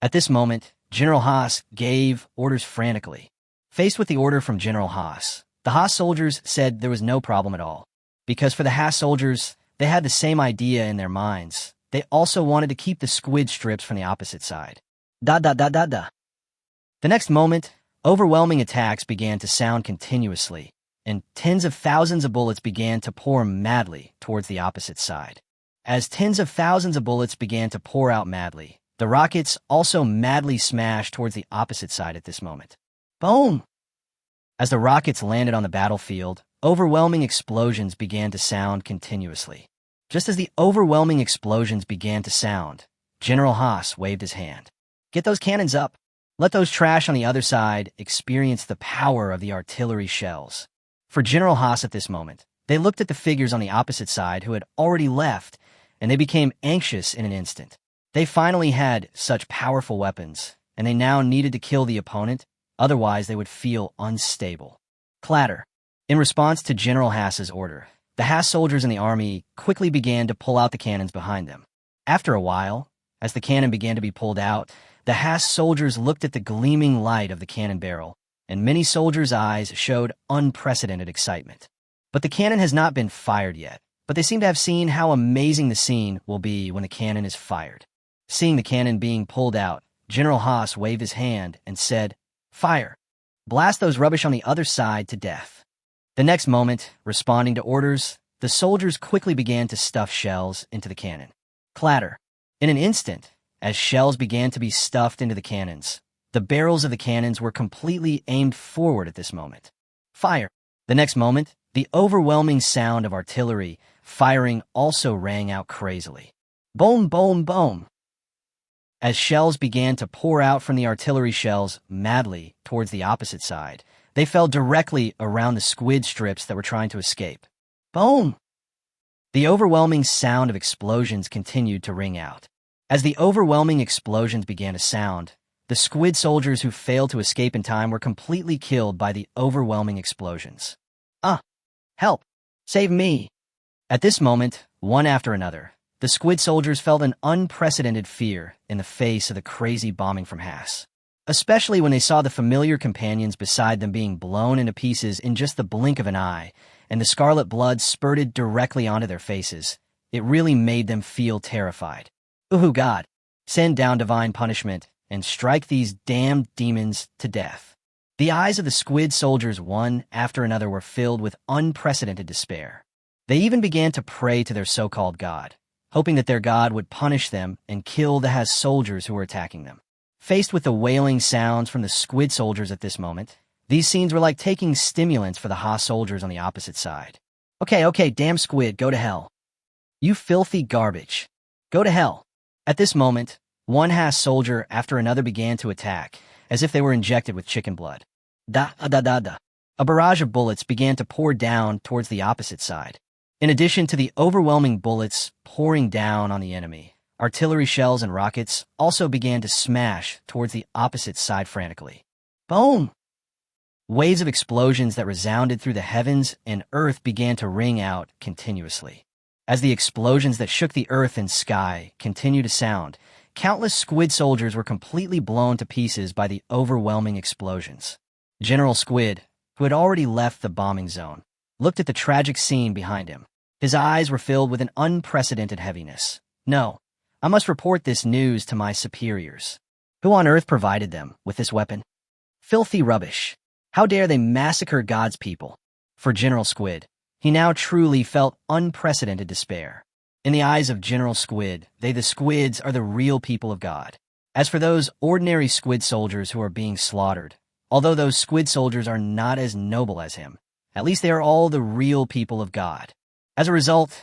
At this moment, General Haas gave orders frantically. Faced with the order from General Haas, the Haas soldiers said there was no problem at all. Because for the Haas soldiers, they had the same idea in their minds. They also wanted to keep the squid strips from the opposite side. The next moment, overwhelming attacks began to sound continuously, and tens of thousands of bullets began to pour madly towards the opposite side. As tens of thousands of bullets began to pour out madly, the rockets also madly smashed towards the opposite side at this moment. Boom! As the rockets landed on the battlefield, overwhelming explosions began to sound continuously. Just as the overwhelming explosions began to sound, General Haas waved his hand. Get those cannons up. Let those trash on the other side experience the power of the artillery shells. For General Haas at this moment, they looked at the figures on the opposite side who had already left, and they became anxious in an instant. They finally had such powerful weapons, and they now needed to kill the opponent, otherwise they would feel unstable. Clatter. In response to General Haas's order, the Haas soldiers in the army quickly began to pull out the cannons behind them. After a while, as the cannon began to be pulled out, the Haas soldiers looked at the gleaming light of the cannon barrel, and many soldiers' eyes showed unprecedented excitement. But the cannon has not been fired yet, but they seem to have seen how amazing the scene will be when the cannon is fired. Seeing the cannon being pulled out, General Haas waved his hand and said, "Fire! Blast those rubbish on the other side to death." The next moment, responding to orders, the soldiers quickly began to stuff shells into the cannon. Clatter. In an instant, as shells began to be stuffed into the cannons, the barrels of the cannons were completely aimed forward at this moment. Fire. The next moment, the overwhelming sound of artillery firing also rang out crazily. Boom, boom, boom. As shells began to pour out from the artillery shells madly towards the opposite side, they fell directly around the squid strips that were trying to escape. Boom! The overwhelming sound of explosions continued to ring out. As the overwhelming explosions began to sound, the squid soldiers who failed to escape in time were completely killed by the overwhelming explosions. Help! Save me! At this moment, one after another, the squid soldiers felt an unprecedented fear in the face of the crazy bombing from Haas. Especially when they saw the familiar companions beside them being blown into pieces in just the blink of an eye, and the scarlet blood spurted directly onto their faces. It really made them feel terrified. Ooh, God, send down divine punishment and strike these damned demons to death. The eyes of the squid soldiers, one after another, were filled with unprecedented despair. They even began to pray to their so-called God, hoping that their God would punish them and kill the Has soldiers who were attacking them. Faced with the wailing sounds from the squid soldiers at this moment, these scenes were like taking stimulants for the Ha soldiers on the opposite side. Okay, damn squid, go to hell. You filthy garbage. Go to hell. At this moment, one Has soldier after another began to attack, as if they were injected with chicken blood. Da. A barrage of bullets began to pour down towards the opposite side. In addition to the overwhelming bullets pouring down on the enemy, artillery shells and rockets also began to smash towards the opposite side frantically. Boom! Waves of explosions that resounded through the heavens and earth began to ring out continuously. As the explosions that shook the earth and sky continued to sound, countless squid soldiers were completely blown to pieces by the overwhelming explosions. General Squid, who had already left the bombing zone, looked at the tragic scene behind him. His eyes were filled with an unprecedented heaviness. No, I must report this news to my superiors. Who on earth provided them with this weapon? Filthy rubbish. How dare they massacre God's people? For General Squid, he now truly felt unprecedented despair. In the eyes of General Squid, the squids, are the real people of God. As for those ordinary squid soldiers who are being slaughtered, although those squid soldiers are not as noble as him, at least they are all the real people of God. As a result,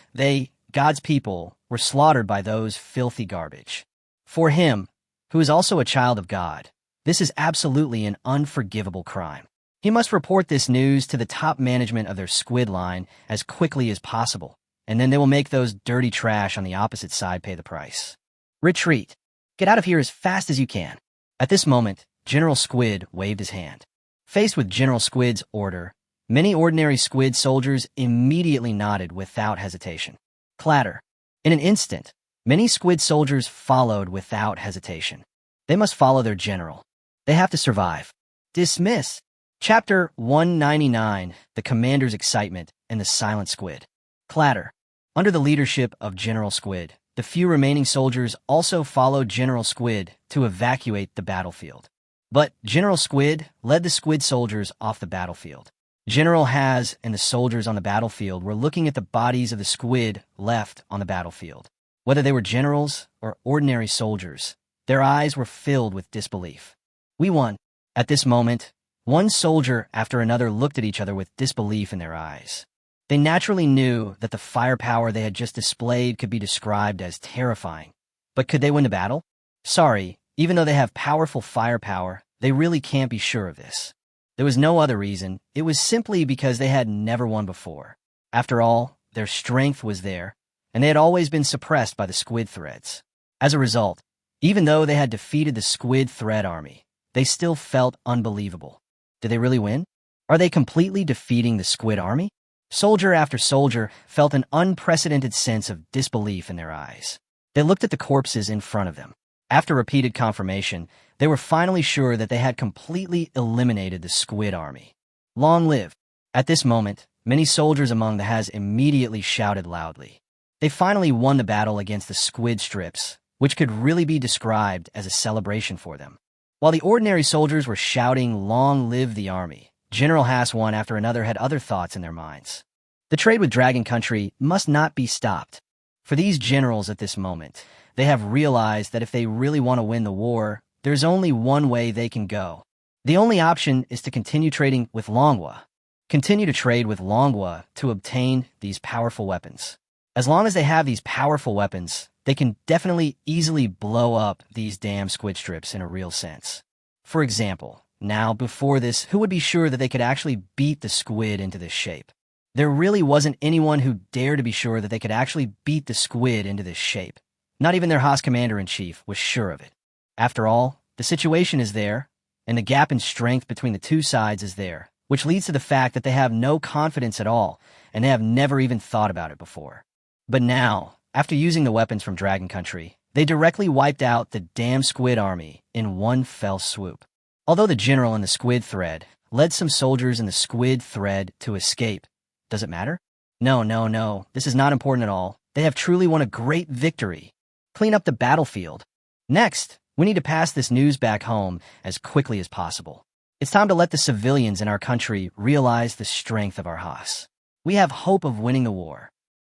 God's people, were slaughtered by those filthy garbage. For him, who is also a child of God, this is absolutely an unforgivable crime. He must report this news to the top management of their squid line as quickly as possible, and then they will make those dirty trash on the opposite side pay the price. Retreat. Get out of here as fast as you can. At this moment, General Squid waved his hand. Faced with General Squid's order, many ordinary squid soldiers immediately nodded without hesitation. Clatter. In an instant, many squid soldiers followed without hesitation. They must follow their general. They have to survive. Dismiss. Chapter 199, The Commander's Excitement and the Silent Squid. Clatter. Under the leadership of General Squid, the few remaining soldiers also followed General Squid to evacuate the battlefield. But General Squid led the squid soldiers off the battlefield. General Has and the soldiers on the battlefield were looking at the bodies of the squid left on the battlefield. Whether they were generals or ordinary soldiers, their eyes were filled with disbelief. We won. At this moment, one soldier after another looked at each other with disbelief in their eyes. They naturally knew that the firepower they had just displayed could be described as terrifying. But could they win the battle? Sorry, even though they have powerful firepower, they really can't be sure of this. There was no other reason. It was simply because they had never won before. After all, their strength was there, and they had always been suppressed by the squid threads. As a result, even though they had defeated the squid thread army, they still felt unbelievable. Did they really win? Are they completely defeating the squid army? Soldier after soldier felt an unprecedented sense of disbelief in their eyes. They looked at the corpses in front of them. After repeated confirmation, they were finally sure that they had completely eliminated the squid army. Long live! At this moment, many soldiers among the Has immediately shouted loudly. They finally won the battle against the squid strips, which could really be described as a celebration for them. While the ordinary soldiers were shouting, "Long live the army," General Has one after another had other thoughts in their minds. The trade with Dragon Country must not be stopped. For these generals at this moment, they have realized that if they really want to win the war, there's only one way they can go. The only option is to continue trading with Manhwa. Continue to trade with Manhwa to obtain these powerful weapons. As long as they have these powerful weapons, they can definitely easily blow up these damn squid strips in a real sense. For example, now before this, who would be sure that they could actually beat the squid into this shape? There really wasn't anyone who dared to be sure that they could actually beat the squid into this shape. Not even their Haas commander-in-chief was sure of it. After all, the situation is there, and the gap in strength between the two sides is there, which leads to the fact that they have no confidence at all, and they have never even thought about it before. But now, after using the weapons from Dragon Country, they directly wiped out the damn squid army in one fell swoop. Although the general in the squid thread led some soldiers in the squid thread to escape, does it matter? No, this is not important at all. They have truly won a great victory. Clean up the battlefield. Next, we need to pass this news back home as quickly as possible. It's time to let the civilians in our country realize the strength of our Haas. We have hope of winning the war.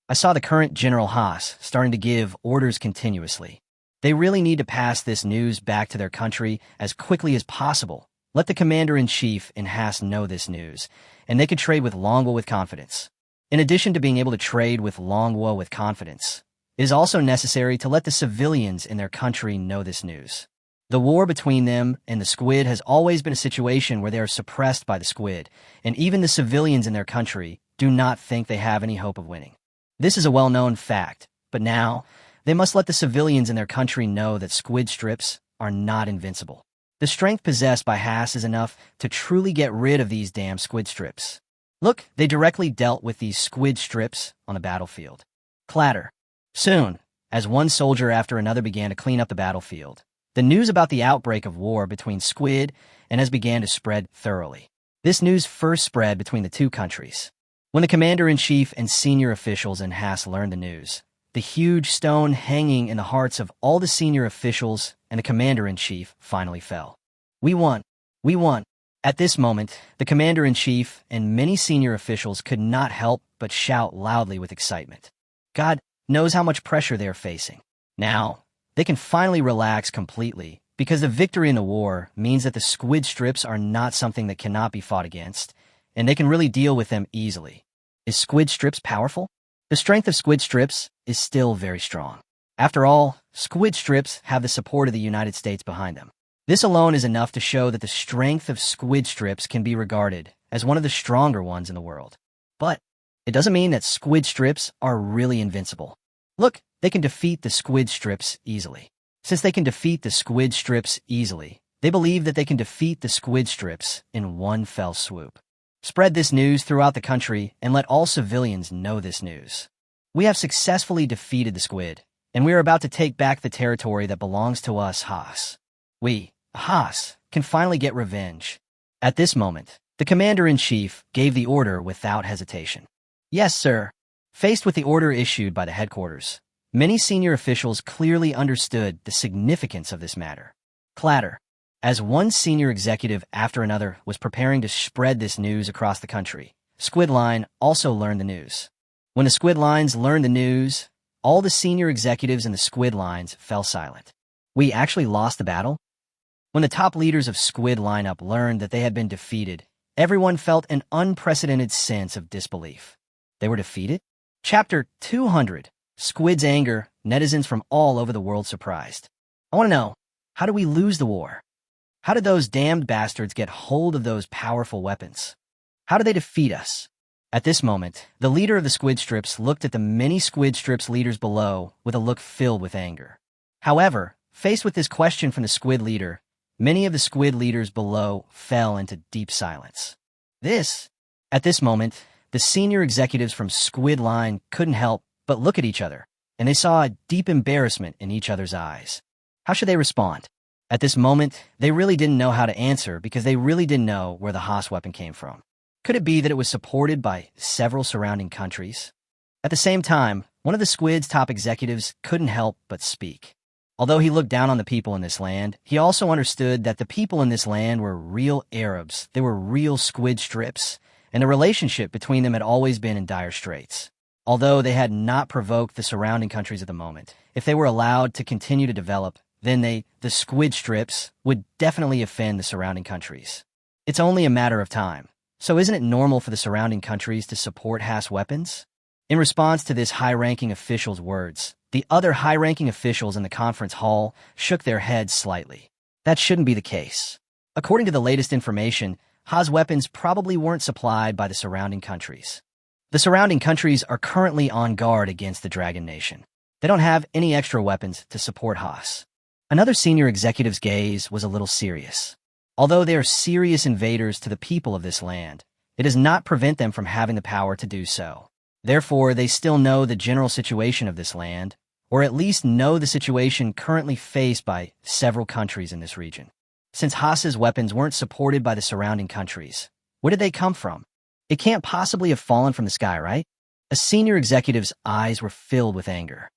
I saw the current General Haas starting to give orders continuously. They really need to pass this news back to their country as quickly as possible. Let the commander-in-chief in Haas know this news, and they could trade with Longwa with confidence. In addition to being able to trade with Longwa with confidence, it is also necessary to let the civilians in their country know this news. The war between them and the squid has always been a situation where they are suppressed by the squid, and even the civilians in their country do not think they have any hope of winning. This is a well-known fact, but now they must let the civilians in their country know that squid strips are not invincible. The strength possessed by Haas is enough to truly get rid of these damn squid strips. Look, they directly dealt with these squid strips on the battlefield. Clatter. Soon, as one soldier after another began to clean up the battlefield, the news about the outbreak of war between squid and Haas began to spread thoroughly. This news first spread between the two countries. When the commander-in-chief and senior officials in Haas learned the news, the huge stone hanging in the hearts of all the senior officials and the commander-in-chief finally fell. We won. We won. At this moment, the commander-in-chief and many senior officials could not help but shout loudly with excitement. God knows how much pressure they are facing. Now, they can finally relax completely because the victory in the war means that the squid strips are not something that cannot be fought against, and they can really deal with them easily. Is squid strips powerful? The strength of squid strips is still very strong. After all, squid strips have the support of the United States behind them. This alone is enough to show that the strength of squid strips can be regarded as one of the stronger ones in the world. But it doesn't mean that squid strips are really invincible. Look, they can defeat the squid strips easily. Since they can defeat the squid strips easily, they believe that they can defeat the squid strips in one fell swoop. Spread this news throughout the country and let all civilians know this news. We have successfully defeated the squid, and we are about to take back the territory that belongs to us, Haas. We, Haas, can finally get revenge. At this moment, the commander-in-chief gave the order without hesitation. Yes, sir. Faced with the order issued by the headquarters, many senior officials clearly understood the significance of this matter. Clatter. As one senior executive after another was preparing to spread this news across the country, Squid Line also learned the news. When the Squid Lines learned the news, all the senior executives in the Squid Lines fell silent. We actually lost the battle? When the top leaders of Squid Lineup learned that they had been defeated, everyone felt an unprecedented sense of disbelief. They were defeated? Chapter 200. Squid's Anger, Netizens from all over the world surprised. I want to know, how did we lose the war? How did those damned bastards get hold of those powerful weapons? How did they defeat us? At this moment, the leader of the Squid Strips looked at the many Squid Strips leaders below with a look filled with anger. However, faced with this question from the Squid leader, many of the Squid leaders below fell into deep silence. At this moment, the senior executives from Squid Line couldn't help but look at each other, and they saw a deep embarrassment in each other's eyes. How should they respond? At this moment, they really didn't know how to answer because they really didn't know where the Haas weapon came from. Could it be that it was supported by several surrounding countries? At the same time, one of the Squid's top executives couldn't help but speak. Although he looked down on the people in this land, he also understood that the people in this land were real Arabs. They were real squid strips, and the relationship between them had always been in dire straits. Although they had not provoked the surrounding countries at the moment, if they were allowed to continue to develop, then the squid strips, would definitely offend the surrounding countries. It's only a matter of time. So isn't it normal for the surrounding countries to support Haas weapons? In response to this high-ranking official's words, the other high-ranking officials in the conference hall shook their heads slightly. That shouldn't be the case. According to the latest information, Haas weapons probably weren't supplied by the surrounding countries. The surrounding countries are currently on guard against the Dragon Nation. They don't have any extra weapons to support Haas. Another senior executive's gaze was a little serious. Although they are serious invaders to the people of this land, it does not prevent them from having the power to do so. Therefore, they still know the general situation of this land, or at least know the situation currently faced by several countries in this region. Since Haas's weapons weren't supported by the surrounding countries, where did they come from? It can't possibly have fallen from the sky, right? A senior executive's eyes were filled with anger.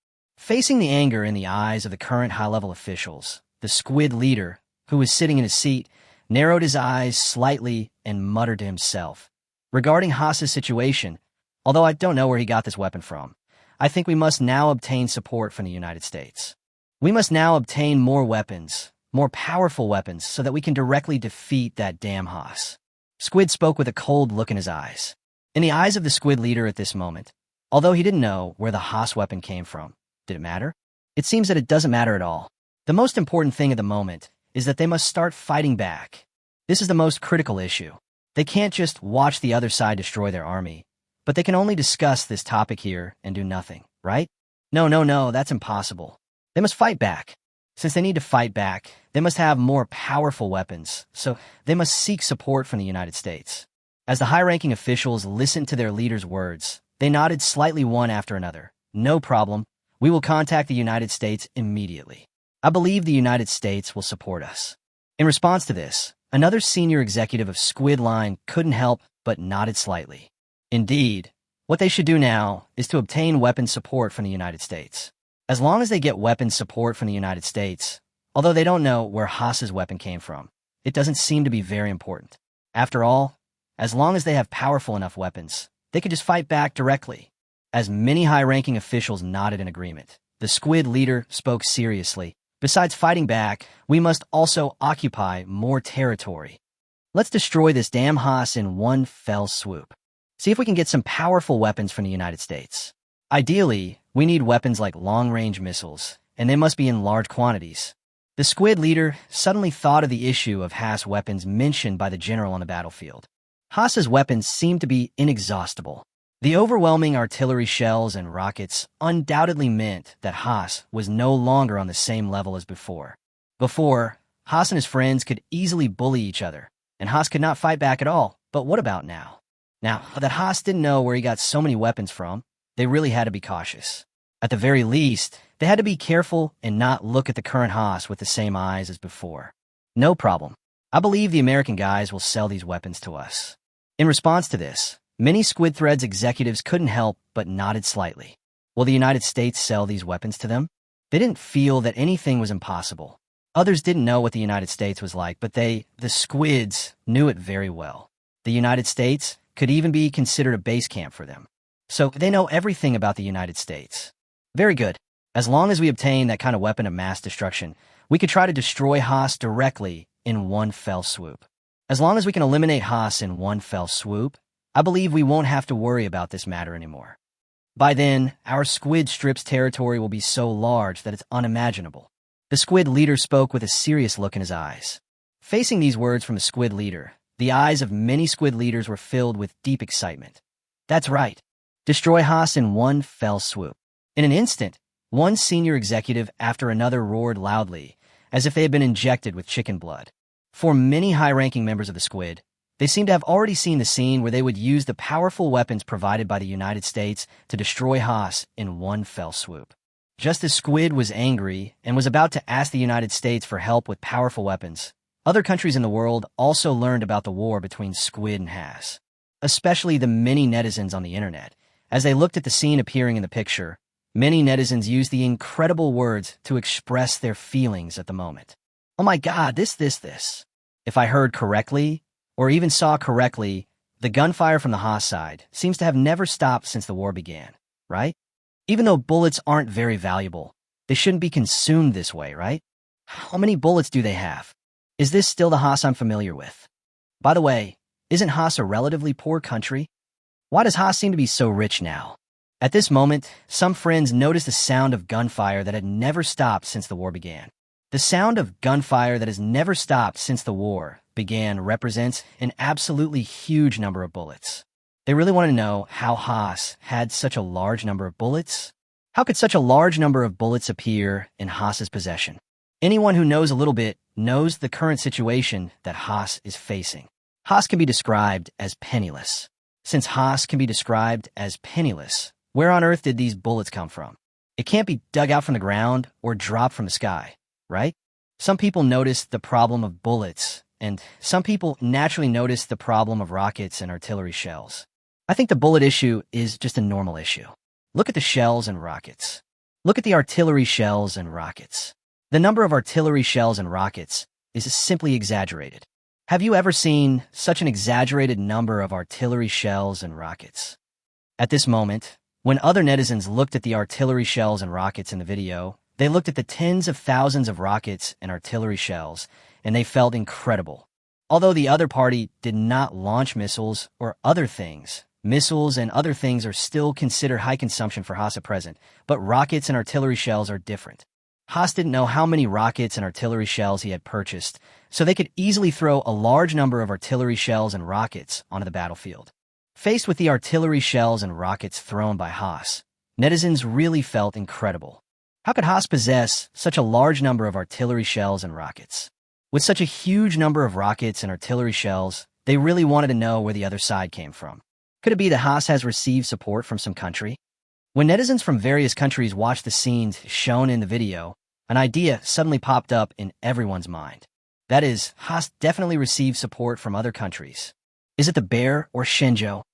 Facing the anger in the eyes of the current high-level officials, the squid leader, who was sitting in his seat, narrowed his eyes slightly and muttered to himself. Regarding Haas's situation, although I don't know where he got this weapon from, I think we must now obtain support from the United States. We must now obtain more weapons, more powerful weapons, so that we can directly defeat that damn Haas. Squid spoke with a cold look in his eyes. In the eyes of the squid leader at this moment, although he didn't know where the Haas weapon came from, did it matter? It seems that it doesn't matter at all. The most important thing at the moment is that they must start fighting back. This is the most critical issue. They can't just watch the other side destroy their army, but they can only discuss this topic here and do nothing, right? No, that's impossible. They must fight back. Since they need to fight back, they must have more powerful weapons, so they must seek support from the United States. As the high-ranking officials listened to their leader's words, they nodded slightly one after another. No problem. We will contact the United States immediately. I believe the United States will support us. In response to this, another senior executive of Squid Line couldn't help but nodded slightly. Indeed, what they should do now is to obtain weapon support from the United States. As long as they get weapon support from the United States, although they don't know where Haas's weapon came from, it doesn't seem to be very important. After all, as long as they have powerful enough weapons, they could just fight back directly. As many high-ranking officials nodded in agreement, the squid leader spoke seriously. Besides fighting back, we must also occupy more territory. Let's destroy this damn Haas in one fell swoop. See if we can get some powerful weapons from the United States. Ideally, we need weapons like long-range missiles, and they must be in large quantities. The squid leader suddenly thought of the issue of Haas weapons mentioned by the general on the battlefield. Haas's weapons seemed to be inexhaustible. The overwhelming artillery shells and rockets undoubtedly meant that Haas was no longer on the same level as before. Before, Haas and his friends could easily bully each other, and Haas could not fight back at all. But what about now? Now that Haas didn't know where he got so many weapons from, they really had to be cautious. At the very least, they had to be careful and not look at the current Haas with the same eyes as before. No problem. I believe the American guys will sell these weapons to us. In response to this, many Squid Threads executives couldn't help but nodded slightly. Will the United States sell these weapons to them? They didn't feel that anything was impossible. Others didn't know what the United States was like, but the Squids, knew it very well. The United States could even be considered a base camp for them. So they know everything about the United States. Very good. As long as we obtain that kind of weapon of mass destruction, we could try to destroy Haas directly in one fell swoop. As long as we can eliminate Haas in one fell swoop, I believe we won't have to worry about this matter anymore. By then, our squid strip's territory will be so large that it's unimaginable. The squid leader spoke with a serious look in his eyes. Facing these words from the squid leader, the eyes of many squid leaders were filled with deep excitement. That's right. Destroy Haas in one fell swoop. In an instant, one senior executive after another roared loudly, as if they had been injected with chicken blood. For many high-ranking members of the Squid, they seem to have already seen the scene where they would use the powerful weapons provided by the United States to destroy Haas in one fell swoop. Just as Squid was angry and was about to ask the United States for help with powerful weapons, other countries in the world also learned about the war between Squid and Haas. Especially the many netizens on the internet. As they looked at the scene appearing in the picture, many netizens used the incredible words to express their feelings at the moment. Oh my God, this. If I heard correctly, or even saw correctly, the gunfire from the Haas side seems to have never stopped since the war began, right? Even though bullets aren't very valuable, they shouldn't be consumed this way, right? How many bullets do they have? Is this still the Haas I'm familiar with? By the way, isn't Haas a relatively poor country? Why does Haas seem to be so rich now? At this moment, some friends noticed the sound of gunfire that had never stopped since the war began. The sound of gunfire that has never stopped since the war began represents an absolutely huge number of bullets. They really want to know how Haas had such a large number of bullets. How could such a large number of bullets appear in Haas's possession? Anyone who knows a little bit knows the current situation that Haas is facing. Haas can be described as penniless. Since Haas can be described as penniless, where on earth did these bullets come from? It can't be dug out from the ground or dropped from the sky, right? Some people notice the problem of bullets, and some people naturally notice the problem of rockets and artillery shells. I think the bullet issue is just a normal issue. Look at the shells and rockets. Look at the artillery shells and rockets. The number of artillery shells and rockets is simply exaggerated. Have you ever seen such an exaggerated number of artillery shells and rockets? At this moment, when other netizens looked at the artillery shells and rockets in the video, they looked at the tens of thousands of rockets and artillery shells, and they felt incredible. Although the other party did not launch missiles or other things, missiles and other things are still considered high consumption for Haas at present, but rockets and artillery shells are different. Haas didn't know how many rockets and artillery shells he had purchased, so they could easily throw a large number of artillery shells and rockets onto the battlefield. Faced with the artillery shells and rockets thrown by Haas, netizens really felt incredible. How could Haas possess such a large number of artillery shells and rockets? With such a huge number of rockets and artillery shells, they really wanted to know where the other side came from. Could it be that Haas has received support from some country? When netizens from various countries watched the scenes shown in the video, an idea suddenly popped up in everyone's mind. That is, Haas definitely received support from other countries. Is it the bear or Shinjo?